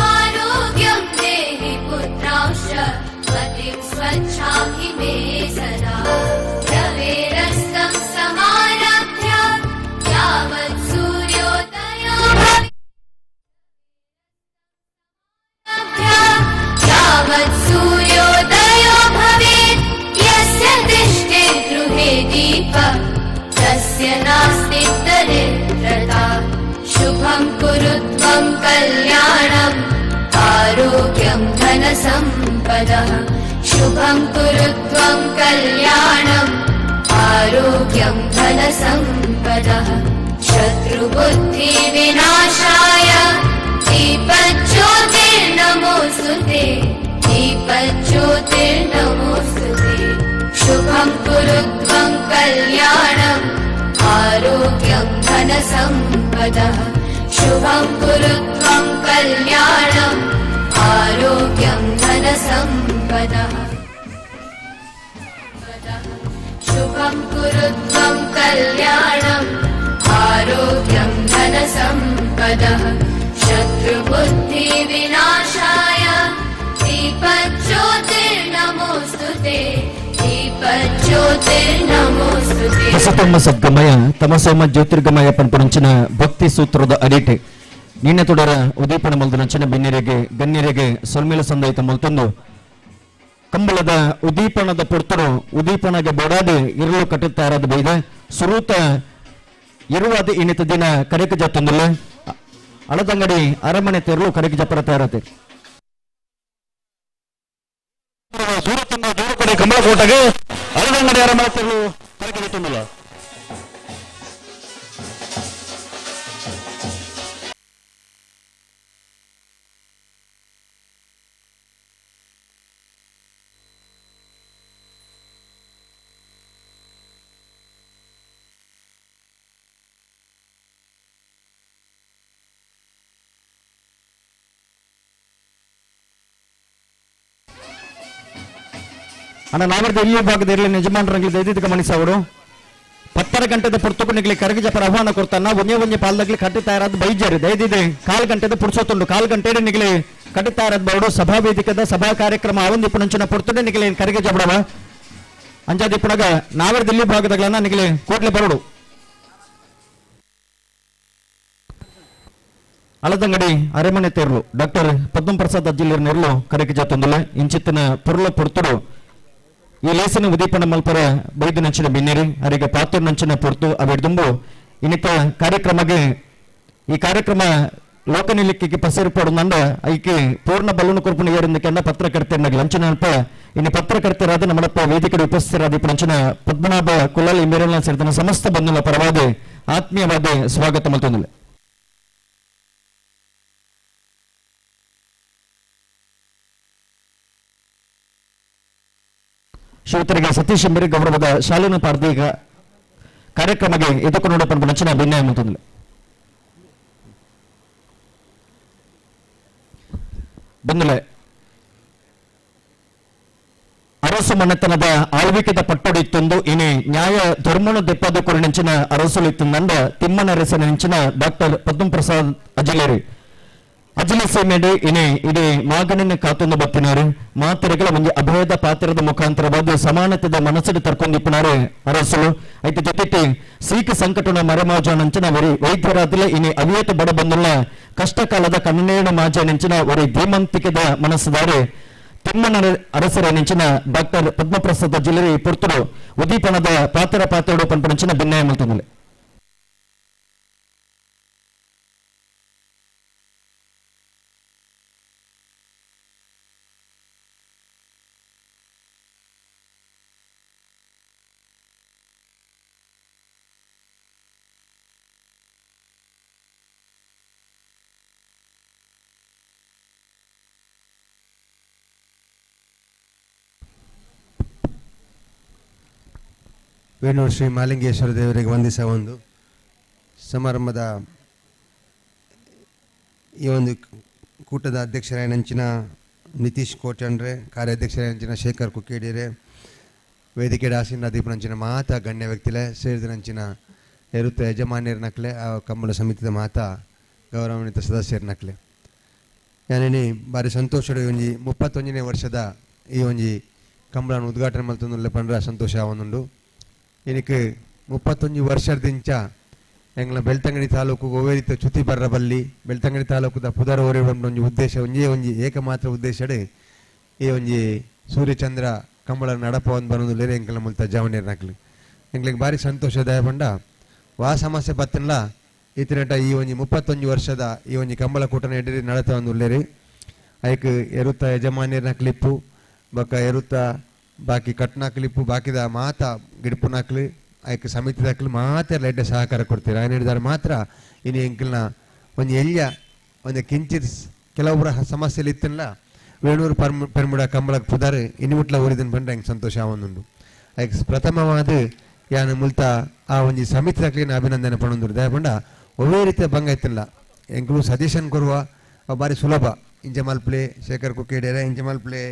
आरोग्यं देहि पुत्रांश्च मतिं स्वच्छां हि मे सदा रवेरस्तं समारभ्य यावत् सूर्योदयो यावत् सूर्योदयो भवेत् यस्य तिष्ठे गृहे दीपः तस्य नास्ति दरिद्रता शुभं कुरु त्वं कल्याणम् आरोग्यं धनसम्पदः शुभं कुरु त्वं कल्याणम् आरोग्यं धनसम्पदः शत्रुबुद्धिविनाशाय दीपज्योतिर्नमोऽस्तु ते दीपज्योतिर्नमोऽस्तु ते शुभं कुरु त्वं कल्याणम् आरोग्यं धनसम्पदः शुभं कुरु त्वं कल्याणम् आरोग्यं धनसम्पदः शुभं कुरु त्वं कल्याणम् आरोग्यं धनसम्पदः शत्रुबुद्धिविनाशाय दीपज्योतिर्नमोऽस्तु ते दीपज्योतिर्नमोऽस्तु ते ಹೊಸತಮ್ಮ ಸದ್ಗಮಯ ತಮಸೋಮ ಜ್ಯೋತಿರ್ಗಮಯ ಪಂಪಣಂಚಿನ ಭಕ್ತಿ ಸೂತ್ರದ ಅಡಿಟೆ ನಿನ್ನೆ ತೊಡರ ಉದೀಪನ ಮಲ್ದನಂಚಿನ ಬೆನ್ನೆರೆಗೆ ಗಣ್ಯರೆಗೆ ಸೊಲ್ಮೇಲ ಸಂದೈತ ಮಲ್ತೊಂದು ಕಂಬಳದ ಉದೀಪನದ ಪೊರ್ತರು ಉದೀಪನಗೆ ಬೋಡಾದೆ ಇರಲು ಕಟ್ಟುತ್ತಾ ಇರೋದು ಬೈದೆ ಸುರೂತ ಇರುವಾದ ಇನ್ನಿತ ದಿನ ಕರೆಕ ಜತ್ತೊಂದಿಲ್ಲ ಅಳದಂಗಡಿ ಅರಮನೆ ತೆರಳು ಕರೆಕ ಜಪರತಾ ಇರತ್ತೆ ಸೂರತನ್ನ ದೂರ ಕಡೆ ಕಂಬಳ ಕೋಟಗೆ ಅಳದಂಗಡಿ ಅರಮನೆ ತೆರಳು ಕರೆಕ ಜತ್ತೊಂದಿಲ್ಲ ಅಣ್ಣ ನಾವರ್ದು ಇಲ್ಲಿ ಭಾಗದ ಇರಲಿ ಯಜಮಾನರಂಗ್ಲಿ ದೈದಿಕ ಮನುಷ್ಯ ಅವರು 10 ಗಂಟೆದ ಪುರ್ತುಕುಣಿಗ್ಲಿ ಕರಗಿ ಜಪರ ಆಹ್ವಾನ ಕೊಡ್ತಾನ ಒಂದೇ ಪಾಲ್ದಾಗ್ಲಿ ಕಟ್ಟುತ್ತಾ ಇರೋದು ಬೈಜಾರಿ ದೈದಿದೆ 1/4 ಗಂಟೆದ ಪುರ್ಸೊತ್ತುಂಡು 1/4 ಗಂಟೆ ನಿಗ್ಲಿ ಕಟ್ಟುತ್ತಾ ಇರೋದು ಬೌಡು ಸಭಾ ವೇದಿಕದ ಸಭಾ ಕಾರ್ಯಕ್ರಮ ಆವಂದಿಪ್ಪುನಂಚಿನ ಪುರ್ತುಡೆ ನಿಗ್ಲಿ ಕರಗಿ ಜಬಡವ ಅಂಜಾದಿಪ್ಪುನಗ ನಾವರ್ದು ಇಲ್ಲಿ ಭಾಗದಾಗ್ಲನ್ನ ನಿಗ್ಲಿ ಕೂಡ್ಲೆ ಬರೋಡು ಅಳದಂಗಡಿ ಅರಮನೆ ತೇರ್ಲು ಡಾಕ್ಟರ್ ಪದ್ಮಪ್ರಸಾದ್ ಅಜ್ಜಿಲಿರ್ ನೆರಳು ಕರಗಿ ಜಾತೊಂದುಲ್ಲ ಇಂಚಿತ್ತಿನ ಪುರ್ಲ ಪುರ್ತುಡು ಈ ಲೇಸನ ಉದೀಪನ ಮಲ್ಪರ ಬೈದು ನಂಚಿನ ಬಿನ್ನೇರಿ ಅವರಿಗೆ ಪಾತೂರ್ ನಂಚಿನ ಪುರ್ತು ಅವೆಡ್ದುಂಬು ಇನ್ನಿತ ಕಾರ್ಯಕ್ರಮಗೆ ಈ ಕಾರ್ಯಕ್ರಮ ಲೋಕನಿಲಿಕ್ಕೆ ಪಸರಿಪಡು ನಂದ ಐಕೆ ಪೂರ್ಣ ಬಲ್ಲೂನು ಕುರ್ಪುನ ಏರಿಂದ ಕೆಂಡ ಪತ್ರಕರ್ತೆಯನ್ನಾಗಿ ಲಂಚನ ಅಲ್ಪ ಇನ್ನು ಪತ್ರಕರ್ತೆಯರಾದ ನಮ್ಮಪ್ಪ ವೇದಿಕೆ ಉಪಸ್ಥಿತರಾದ ಪಂಚನ ಪದ್ಮನಾಭ ಕುಲಾಲ್ ಮೇರಲ್ನ ಸೇರಿದ ಸಮಸ್ತ ಬಂಧುಗಳ ಪರವಾದ ಆತ್ಮೀಯವಾದ ಸ್ವಾಗತ ಮಲ್ತೊಂದಿಲ್ಲ ಶ್ರೀತರಿಗೆ ಸತೀಶ್ ಎಂಬರಿ ಗೌರವದ ಶಾಲೀನ ಪಾರ್ದೀಗ ಕಾರ್ಯಕ್ರಮಕ್ಕೆ ಇದಕ್ಕೂ ನೋಡಪ್ಪ ನಂಚಿನ ಭಿನ್ನಯ ಮತ್ತೊಂದಿಲ್ಲ ಬಂದಲೆ ಅರಸು ಅರಸು ಮನೆತನದ ಆಳ್ವಿಕೆದ ಪಟ್ಟೊಡಿತ್ತೊಂದು ಇನಿ ನ್ಯಾಯ ಧರ್ಮನು ದೆಪ್ಪದ ಕೊರಣಿಂಚಿನ ಅರಸುಲಿತ್ತು ನಂದ ತಿಮ್ಮನರಸನಿಂಚಿನ ಡಾಕ್ಟರ್ ಪದ್ಮಪ್ರಸಾದ್ ಅಜಿಲೇರಿ ಅಜಿಲ ಸೇಮೆಡೆ ಇನಿ ಇಡೀ ಮಾಗಣಿನ ಕಾತೊಂದು ಬತ್ತಿನಾರು ಮಾತೆರೆಗಳ ಒಂದು ಅಭೇದ ಪಾತ್ರದ ಮುಖಾಂತರವಾದ ಸಮಾನತೆದ ಮನಸ್ಸಿಗೆ ತರ್ಕೊಂಡಿಪ್ಪಿನಾರು ಅರಸಲು ಐತೆ ಜೊತೆ ಸೀಕ ಸಂಕಟನ ಮರೆಮಾಜಾನಂಚಿನ ವರಿ ವೈದ್ಯರಾದಿಲೆ ಇನಿ ಅವಿಯತ ಬಡ ಬಂದುಲ್ಲ ಕಷ್ಟ ಕಾಲದ ಕಣ್ಣೇಣ ಮಾಜಾನಿಂಚಿನ ವರಿ ಧೀಮಂತಿಕೆದ ಮನಸ್ಸುದಾರೆ ತಿಮ್ಮನ ಅರಸರ ನಿಂಚಿನ ಡಾಕ್ಟರ್ ಪದ್ಮಪ್ರಸಾದ್ ಜಿಲ್ಲೆ ಪುರ್ತರು ಉದೀಪನದ ಪಾತ್ರೋಡು ಪಂಪನಿಂಚಿನ ಭಿನ್ನಯ ಮಲ್ತಂದಲೆ ವೇಣೂರು ಶ್ರೀ ಮಾಲಿಂಗೇಶ್ವರ ದೇವರಿಗೆ ವಂದಿಸ ಒಂದು ಸಮಾರಂಭದ ಈ ಒಂದು ಕೂಟದ ಅಧ್ಯಕ್ಷರಾಯನಂಚಿನ ನಿತೀಶ್ ಕೋಟಂಡ್ರೆ, ಕಾರ್ಯಾಧ್ಯಕ್ಷರಾಯನಂಚಿನ ಶೇಖರ್ ಕುಕ್ಕೇಡಿರೆ, ವೇದಿಕೆಯ ಆಸೀನಾದೀಪನಂಚಿನ ಮಾತಾ ಗಣ್ಯ ವ್ಯಕ್ತಿಲೆ ಸೇರಿದಂಚಿನ ಎರುತ್ತ ಯಜಮಾನ್ಯರನಕ್ಲೆ ಆ ಕಂಬಳ ಸಮಿತಿದ ಮಾತಾ ಗೌರವಾನ್ವಿತ ಸದಸ್ಯರನಕ್ಲೆ ಯಾನೇನಿ ಬಾರಿ ಸಂತೋಷದ ಒಂಜಿ 31ನೇ ವರ್ಷದ ಈ ಒಂಜಿ ಕಂಬಳನ ಉದ್ಘಾಟನೆ ಮಲ್ತೊಂದುಲ್ಲೆ ಪಂಡ್ರ ಸಂತೋಷ ಆವೊಂದುಂಡು. എനിക്ക് 31 ವರ್ಷದಿಂದ ಎಂಗ್ಲ ಬೆಳ್ತಂಗಡಿ ತಾಲೂಕು ಓವೇರಿತ ಚ್ಯುತಿ ಬರ್ರ ಬಲ್ಲಿ ಬೆಳ್ತಂಗಡಿ ತಾಲೂಕದ ಪುದರ ಓರಿ ಒಂಜಿ ಉದ್ದೇಶ ಒಂಜಿ ಏಕಮಾತ್ರ ಉದ್ದೇಶಡೆ ಈ ಒಂಜಿ ಸೂರ್ಯಚಂದ್ರ ಕಂಬಳ ನಡಪ ಒಂದು ಬರೋದಿಲ್ಲ ಎಂಕಲ ಮುಲ್ತ ಜವಣಿಯರ್ನಾಕ್ಲಿ ಎಂಗ್ಲಿಗೆ ಭಾರಿ ಸಂತೋಷದಾಯ ಬಂಡ ವಾ ಸಮಸ್ಯೆ ಬತ್ತಲ್ಲ ಇತಿನಟ ಈ ಒಂಜಿ 31 ವರ್ಷದ ಈ ಒಂಜಿ ಕಂಬಳ ಕೂಟನ ಎಡ್ರಿ ನಡತ ಒಂದು ಉಲ್ಲೇರಿ ಐಕ್ ಎರುತ್ತ ಯಜಮಾನ್ಯರ್ನಾಕ್ಲಿಪ್ಪು ಬೊಕ್ಕ ಎರುತ್ತ ಬಾಕಿ ಕಟ್ನಾಕ್ಲಿಪ್ಪು ಬಾಕಿದ ಮಾತ ಗಿಡಪುನಾಕ್ಲಿ ಆಯ್ಕೆ ಸಮಿತಿದಾಕ್ಲಿ ಮಾತ್ರ ಎಡ್ಡೆ ಸಹಕಾರ ಕೊಡ್ತೀರ ఆయన ಹೇಳಿದಾರೆ ಮಾತ್ರ ಇನ್ನು ಎಂಕಲ್ನ ಒಂದು ಎಲ್ಯ ಒಂದು ಕಿಂಚಿತ್ ಕೆಲವೊಬ್ಬರ ಸಮಸ್ಯೆಲಿ ಇತ್ತಲ್ಲ ವೇಣೂರು ಪೆರ್ಮುಡ ಕಂಬಳಕ್ಕೆ ಪುದಾರೆ ಇನ್ನುಮುಟ್ಲ ಊರಿದನ್ ಬಂದ್ರೆ ಹೆಂಗೆ ಸಂತೋಷ ಆವೊಂದುಂಡು ಆಯ್ಕೆ ಪ್ರಥಮವಾದ ಯಾನು ಮುಲ್ತ ಆ ಒಂಜಿ ಸಮಿತಿದಾಕ್ಲಿ ಅಭಿನಂದನೆ ಪಣೊಂದುರು ದಯಪಂಡ ಒವೇ ರೀತಿಯ ಭಂಗ ಇತ್ತಿಲ್ಲ ಎಂಕಲು ಸಜೆಷನ್ ಕೊರುವ ಬಾರಿ ಸುಲಭ ಇಂಚ ಮಲ್ಪ್ಲೆ ಶೇಖರ್ ಕುಕ್ಕೇಡಿಯರೆ ಇಂಚ ಮಲ್ಪ್ಲೆ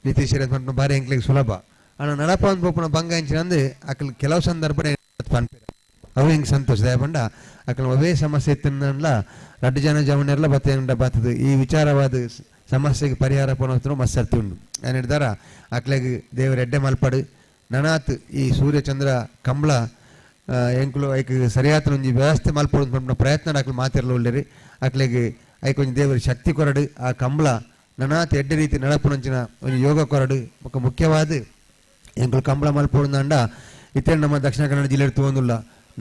ನಿತೀಶ್ ಪಂಪ ಬಾರಿ ಎಂಕ್ಲಿಗೆ ಸುಲಭ ಅಣ್ಣ ನಡಪ ಒಂದು ಪೋಪನ ಭಂಗ ಇಂಚಿನ ಅಂದ್ರೆ ಅಕ್ಕಲ್ ಕೆಲವು ಸಂದರ್ಭ ಅವು ಹೆಂಗೆ ಸಂತೋಷ ದಯಪಂಡ ಅಕ್ಕಲ್ ಅವೇ ಸಮಸ್ಯೆ ಇತ್ತಲ್ಲ ರಡ್ಡು ಜನ ಜವನೆಲ್ಲ ಬತ್ತದು ಈ ವಿಚಾರವಾದ ಸಮಸ್ಯೆಗೆ ಪರಿಹಾರ ಪೋನೋತ್ರ ಮಸ್ಸರ್ತಿ ಉಂಡು ಏನು ಹೇಳಿದಾರ ಅಕ್ಲೆಗೆ ದೇವರ ಎಡ್ಡೆ ಮಲ್ಪಡು ನನಾತ್ ಈ ಸೂರ್ಯಚಂದ್ರ ಕಂಬಳ ಎಂಕ್ಲು ಐಕ್ ಸರಿಯಾದ ಒಂದು ವ್ಯವಸ್ಥೆ ಮಲ್ಪಡು ಪಂಪನ ಪ್ರಯತ್ನ ಅಕ್ಲು ಮಾತಿರಲು ಒಳ್ಳೆರಿ ಅಕ್ಲೆಗೆ ಐಕೊಂದು ದೇವರ ಶಕ್ತಿ ಕೊರಡು ಆ ಕಂಬಳ ನನಾತ್ ಎಡ್ಡೆ ರೀತಿ ನಡಪುನಂಚಿನ ಒಂದು ಯೋಗ ಕೊರಡು ఒక ಮುಖ್ಯವಾದ ಎಂಕಲು ಕಂಬಳ ಮಲ್ಪೊಂದಂಡ ಇತ್ತೆ ನಮ್ಮ ದಕ್ಷಿಣ ಕನ್ನಡ ಜಿಲ್ಲೆ ತಗೊಂದಿಲ್ಲ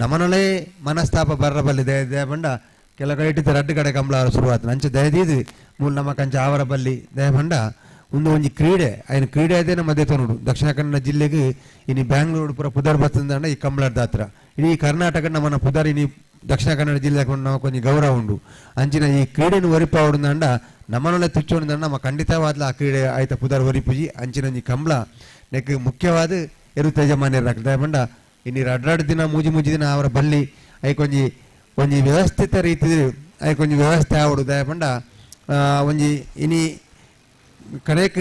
ನಮ್ಮನಲ್ಲೇ ಮನಸ್ತಾಪ ಬರ್ರಬಲ್ಲಿ ದಯಪಂಡ ಕೆಲ ಕಡೆ ಇಟ್ಟಿದ್ದ ರಡ್ಡು ಕಡೆ ಕಂಬಳ ಶುರುವಾತ ಅಂಚೆ ದಯದೀದು ಮೂಲ ನಮ್ಮ ಕಂಚ ಆವರ ಬಲ್ಲಿ ದಯಪಂಡ ಒಂದು ಕ್ರೀಡೆ ఆయన ಕ್ರೀಡೆ ಅದೇ ನಮ್ಮ ಮಧ್ಯೆ ನೋಡು ದಕ್ಷಿಣ ಕನ್ನಡ ಜಿಲ್ಲೆಗೆ ಇನ್ನು ಬ್ಯಾಂಗ್ಳೂರು ಪುರ ಪುದರ್ ಬರ್ತಂದ ಈ ಕಂಬಳದ ಹತ್ರ ಇಡೀ ಕರ್ನಾಟಕ ನಮ್ಮನ್ನ ಪುದರ್ ಇನಿ ದಕ್ಷಿಣ ಕನ್ನಡ ಜಿಲ್ಲೆ ನಾವು ಕೊಂಚ ಗೌರವ ಉಂಡು ಅಂಚಿನ ಈ ಕ್ರೀಡೆನು ಒರಿಪ ಅವಡುಂದಂಡ ನಮ್ಮನೊಳ್ಳೆ ತುಚ್ಚೋಂಡ ನಮ್ಮ ಖಂಡಿತವಾದ್ಲ ಆ ಕ್ರೀಡೆ ಆಯ್ತ ಪುದರ್ ಒರಿಪುಜಿ ಅಂಚಿನ ಈ ಕಂಬಳ ನೆಕ್ ಮುಖ್ಯವಾದ ಎರುತ್ತ ಯಜಮಾನ್ಯರಾಗ್ತದೆ ದಯಪಂಡ ಇನ್ನು ರಡ್ರಾಡು ದಿನ ಮೂಜಿ ದಿನ ಅವರ ಬಲ್ಲಿ ಒಂಜಿ ವ್ಯವಸ್ಥಿತ ರೀತಿ ಐಕೊಂಜಿ ವ್ಯವಸ್ಥೆ ಆವಡು ದಯಪಂಡ ಒಂಜಿ ಇನಿ ಕಡೆಕ್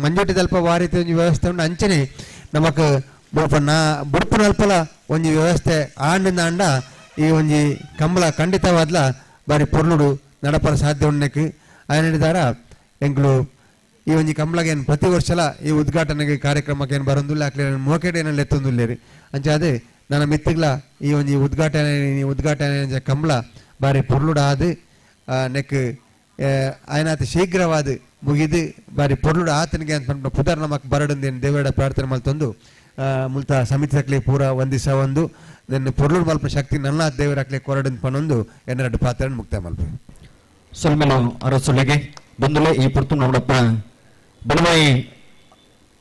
ಮಂಜೋಟಿ ತಲ್ಪ ವಾರೀತಿ ಒಂಜಿ ವ್ಯವಸ್ಥೆ ಉಂಡು ಅಂಚನೆ ನಮಕ್ ಬುಡ್ಪು ನಲ್ಪಲ ಒಂಜಿ ವ್ಯವಸ್ಥೆ ಆಂಡಿಂದ ಅಂಡ ಈ ಒಂಜಿ ಕಂಬಳ ಖಂಡಿತವಾದ್ಲ ಬಾರಿ ಪೊರ್ಲುಡು ನಡಪಲ ಸಾಧ್ಯ ಉಂಡಕ್ಕೆ ఆయన ಹೇಳಿದಾರ ಎಂಕ್ಲು ಈ ಒಂಜಿ ಕಂಬಳಗೆ ಏನು ಪ್ರತಿ ವರ್ಷಲ ಈ ಉದ್ಘಾಟನೆಗೆ ಕಾರ್ಯಕ್ರಮಕ್ಕೆ ಏನು ಬರೋದಿಲ್ಲ ಆಗ್ಲಿ ಮೋಕೆಟ್ ಏನಲ್ಲಿ ಎತ್ತೊಂದಿಲ್ಲೇರಿ ಅಂಚೆ ಅದೇ ನನ್ನ ಮಿತ್ತಿಗ್ಲ ಈ ಒಂಜಿ ಉದ್ಘಾಟನೆ ಕಂಬಳ ಬಾರಿ ಪೊರ್ಲುಡ ಆದು ನೆಕ್ ಆಯ್ನಾತ ಶೀಘ್ರವಾದ ಮುಗಿದು ಬಾರಿ ಪೊರ್ಲುಡ ಆತನಿಗೆ ಅಂತ ಪುದರ್ ನಮಕ್ ಬರಡಂದೇನು ದೇವರ ಪ್ರಾರ್ಥನೆ ಮಲ್ತೊಂದು ಮುಲ್ತ ಸಮಿತಿ ಪೂರ ವಂದಿಸ ಒಂದು ಪೊರ್ಲುಡ್ ಮಲ್ಪ ಶಕ್ತಿ ನನ್ನ ದೇವರಾಕ್ಲೆ ಕೊರಡನ್ ಪನೊಂದು ಎನ್ನೆರಡು ಪಾತ್ರ ಮುಕ್ತಾಯ ಮಲ್ಪ ಸೊಲ್ಮೆಲು ಅರಸೊಲೆಗೆ ಬಂದುಲೆ ಈ ಪುರ್ತು ನೋಡಪ್ಪ ಬಲವಾಯಿ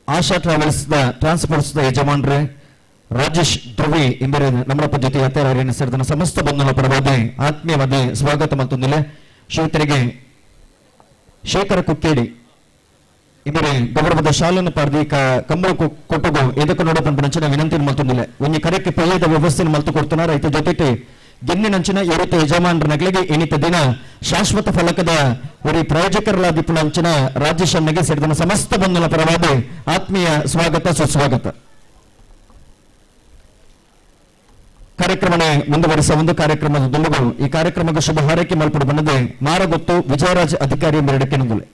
ಆಶಾ ಟ್ರಾವೆಲ್ಸ್ ದ ಟ್ರಾನ್ಸ್ಪೋರ್ಟ್ಸ್ ದ ಯಜಮಾನ್ರೆ ರಾಜೇಶ್ ಧ್ರುವಿ ಎಂಬರ ನಮ್ಮಪ್ಪ ಜೊತೆ ಯಾತ್ರಾರಿನ ಸೇರಿದ ಸಮಸ್ತ ಬಂಧುಗಳ ಪರವಾಗಿ ಆತ್ಮೀಯವಾದ ಸ್ವಾಗತ ಮತ್ತೊಂದಿಲ್ಲ ಶ್ರೋತರಿಗೆ ಶೇಖರ ಕುಕ್ಕೇಡಿ ಇವರೇ ಗೌರವದ ಶಾಲೆಯನ್ನು ಪಡೆದು ಕಂಬಳ ಕೊಟ್ಟಗು ಇದಕ್ಕೆ ನೋಡಪಂಪನಂಚಿನ ವಿನಂತಿ ಮಲ್ತೊಂದಿಲ್ಲ ಒಂಜಿ ಕರೆಕ್ಕೆ ಪಯ್ಯದ ವ್ಯವಸ್ಥೆಯನ್ನು ಮಲ್ತು ಕೊಡ್ತಾರ ರೈತ ಜೊತೆಗೆ ಗೆನ್ನಿನಂಚಿನ ಎರುತ್ತ ಯಜಮಾನರ ನಗಲಿಗೆ ಇನಿತ ದಿನ ಶಾಶ್ವತ ಫಲಕದ ಒರಿ ಪ್ರಾಯೋಜಕರಲಾದಿಪ್ಪುನ ಅಂಚಿನ ರಾಜೇಶ್ ಅಣ್ಣಗೆ ಸೇರಿದ ಸಮಸ್ತ ಬಂಧುಗಳ ಪರವಾದ ಆತ್ಮೀಯ ಸ್ವಾಗತ ಸುಸ್ವಾಗತ. ಕಾರ್ಯಕ್ರಮನೆ ಮುಂದುವರಿಸುವ ಒಂದು ಕಾರ್ಯಕ್ರಮದ ದುಂಬುಗಳು ಈ ಕಾರ್ಯಕ್ರಮಕ್ಕೆ ಶುಭ ಹಾರೈಕೆ ಮಲ್ಪಡು ಬಣ್ಣದೆ ಮಾರಗೊತ್ತು ವಿಜಯರಾಜ್ ಅಧಿಕಾರಿ ಮೇರಡಕ್ಕೆ ನುಂಗುಲೆ.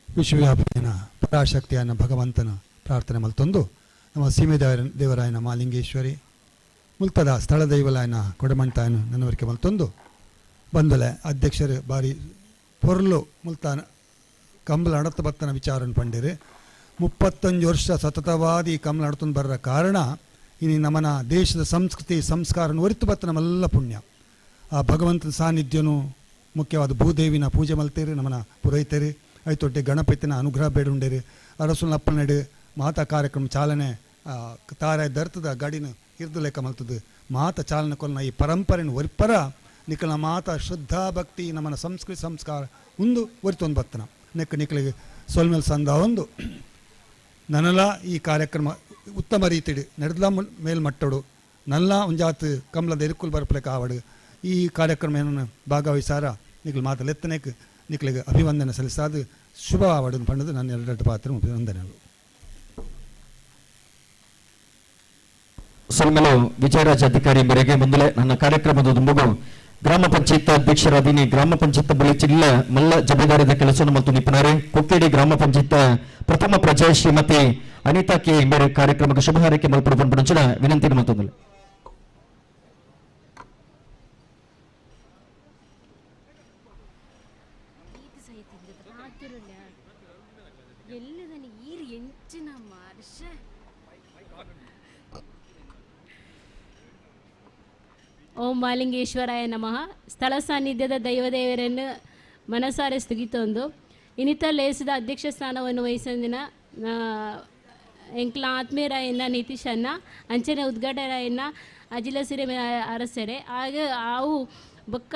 ವಿಶ್ವವ್ಯಾಪಿನ ಪರಾಶಕ್ತಿಯನ್ನ ಭಗವಂತನ ಪ್ರಾರ್ಥನೆ ಮಲ್ತೊಂದು ನಮ್ಮ ಸೀಮೆ ದೇವರಾಯನ ಮಾಲಿಂಗೇಶ್ವರಿ ಮುಲ್ತದ ಸ್ಥಳ ದೈವಲಾಯನ ಕೊಡಮಂಟಾಯನ ನನ್ನವರಿಕೆ ಮಲ್ತೊಂದು ಬಂದಲೆ ಅಧ್ಯಕ್ಷರು ಬಾರಿ ಪೊರ್ಲು ಮುಲ್ತಾನ ಕಂಬಲ ನಡತ ಬತ್ತನ ವಿಚಾರನ ಪಂಡಿರು 35 ವರ್ಷ ಸತತವಾದಿ ಕಂಬಲ ನಡ್ತೊಂದು ಬರೋ ಕಾರಣ ಇನ್ನು ನಮ್ಮನ ದೇಶದ ಸಂಸ್ಕೃತಿ ಸಂಸ್ಕಾರನ ಒರಿತು ಬತ್ತ ನಮ್ಮೆಲ್ಲ ಪುಣ್ಯ ಆ ಭಗವಂತನ ಸಾನ್ನಿಧ್ಯನು ಮುಖ್ಯವಾದ ಭೂದೇವಿನ ಪೂಜೆ ಮಲ್ತೇರಿ ನಮ್ಮನ ಪುರೈತೇರಿ ಐತೊಟ್ಟೆ ಗಣಪತಿನ ಅನುಗ್ರಹ ಬೇಡುಂಡೇರಿ ಅರಸುನ ಅಪ್ಪನಡೆ ಮಾತಾ ಕಾರ್ಯಕ್ರಮ ಚಾಲನೆ ತಾರೆ ದರ್ತದ ಗಾಡಿನ ಹಿರಿದು ಲೆಕ್ಕ ಮಲ್ತದ್ದು ಮಾತ ಚಾಲನೆ ಕೊಲ್ಲ ಈ ಪರಂಪರೆನ ಒರಿಪರ ನಿಖಲ ಮಾತ ಶ್ರದ್ಧಾ ಭಕ್ತಿ ನಮ್ಮನ ಸಂಸ್ಕೃತಿ ಸಂಸ್ಕಾರ ಒಂದು ಒರಿತೊಂದು ಬತ್ತನ ನಿಖಲಿಗೆ ಸೊಲ್ಮೇಲೆ ಸಂದ ಒಂದು ನನ್ನಲ್ಲ ಈ ಕಾರ್ಯಕ್ರಮ ಉತ್ತಮ ರೀತಿಡಿ ನಡೆದ ಮೇಲ್ಮಟ್ಟಡು ನಲ್ಲ ಒಂಜಾತ್ ಕಮಲದ ಇರುಕುಲ್ ಬರ್ಪಲೆಕ್ಕ ಆವಡು ಈ ಕಾರ್ಯಕ್ರಮ ಏನನ್ನು ಭಾಗವಹಿಸಾರ ನಿಖಲ್ ಮಾತಲ್ಲಿ ಎತ್ತನೇಕ್ ನಿಖಲಿಗೆ ಅಭಿವಂದನೆ ಸಲ್ಲಿಸಾದು ಶುಭ ಆವಡು ಪಂಡದು ನನ್ನ ಎರಡೆರಡು ಪಾತ್ರ ಅಭಿವಂದನೆಗಳು. ಸೊಲ್ಮೆಲು ವಿಜಯರಾಜ್ ಅಧಿಕಾರಿ ಮೇರೆಗೆ ಮುಂದಲೆ ನನ್ನ ಕಾರ್ಯಕ್ರಮದ ದುಂಬುಗು ಗ್ರಾಮ ಪಂಚಾಯತ್ ಅಧ್ಯಕ್ಷರಾದೀನಿ ಗ್ರಾಮ ಪಂಚಾಯತ್ ಬಳಿ ಜಿಲ್ಲ ಮಲ್ಲ ಜವಾಬ್ದಾರಿದ ಕೆಲಸವನ್ನು ಮತ್ತು ನಿಪುಣರೆ ಕೊಕ್ಕೇಡಿ ಗ್ರಾಮ ಪಂಚಾಯತ್ ಪ್ರಥಮ ಪ್ರಜೆ ಶ್ರೀಮತಿ ಅನಿತಾ ಕೆ ಬೇರೆ ಕಾರ್ಯಕ್ರಮಕ್ಕೆ ಶುಭ ಹಾರೈಕೆ ಮಲ್ಪಡು ಪಂಪುಂಚಿನ ವಿನಂತಿ ಮತ್ತೊಂದು. ಓಂ ಮಾಲಿಂಗೇಶ್ವರಾಯ ನಮಃ. ಸ್ಥಳ ಸಾನ್ನಿಧ್ಯದ ದೈವದೇವರನ್ನು ಮನಸಾರೆ ಸ್ತುಗಿತೊಂದು ಇನಿತ ಲೇಸಿದ ಅಧ್ಯಕ್ಷ ಸ್ಥಾನವನ್ನು ವಹಿಸಿದ ಎಂಕ್ಲ ಆತ್ಮೀಯರಾಯನ ನಿತೀಶ್ ಅನ್ನ ಅಂಚನೆ ಉದ್ಘಾಟರಾಯನ ಅಜಿಲ ಸಿರೆ ಅರಸರೆ ಆಗ ಅವು ಬೊಕ್ಕ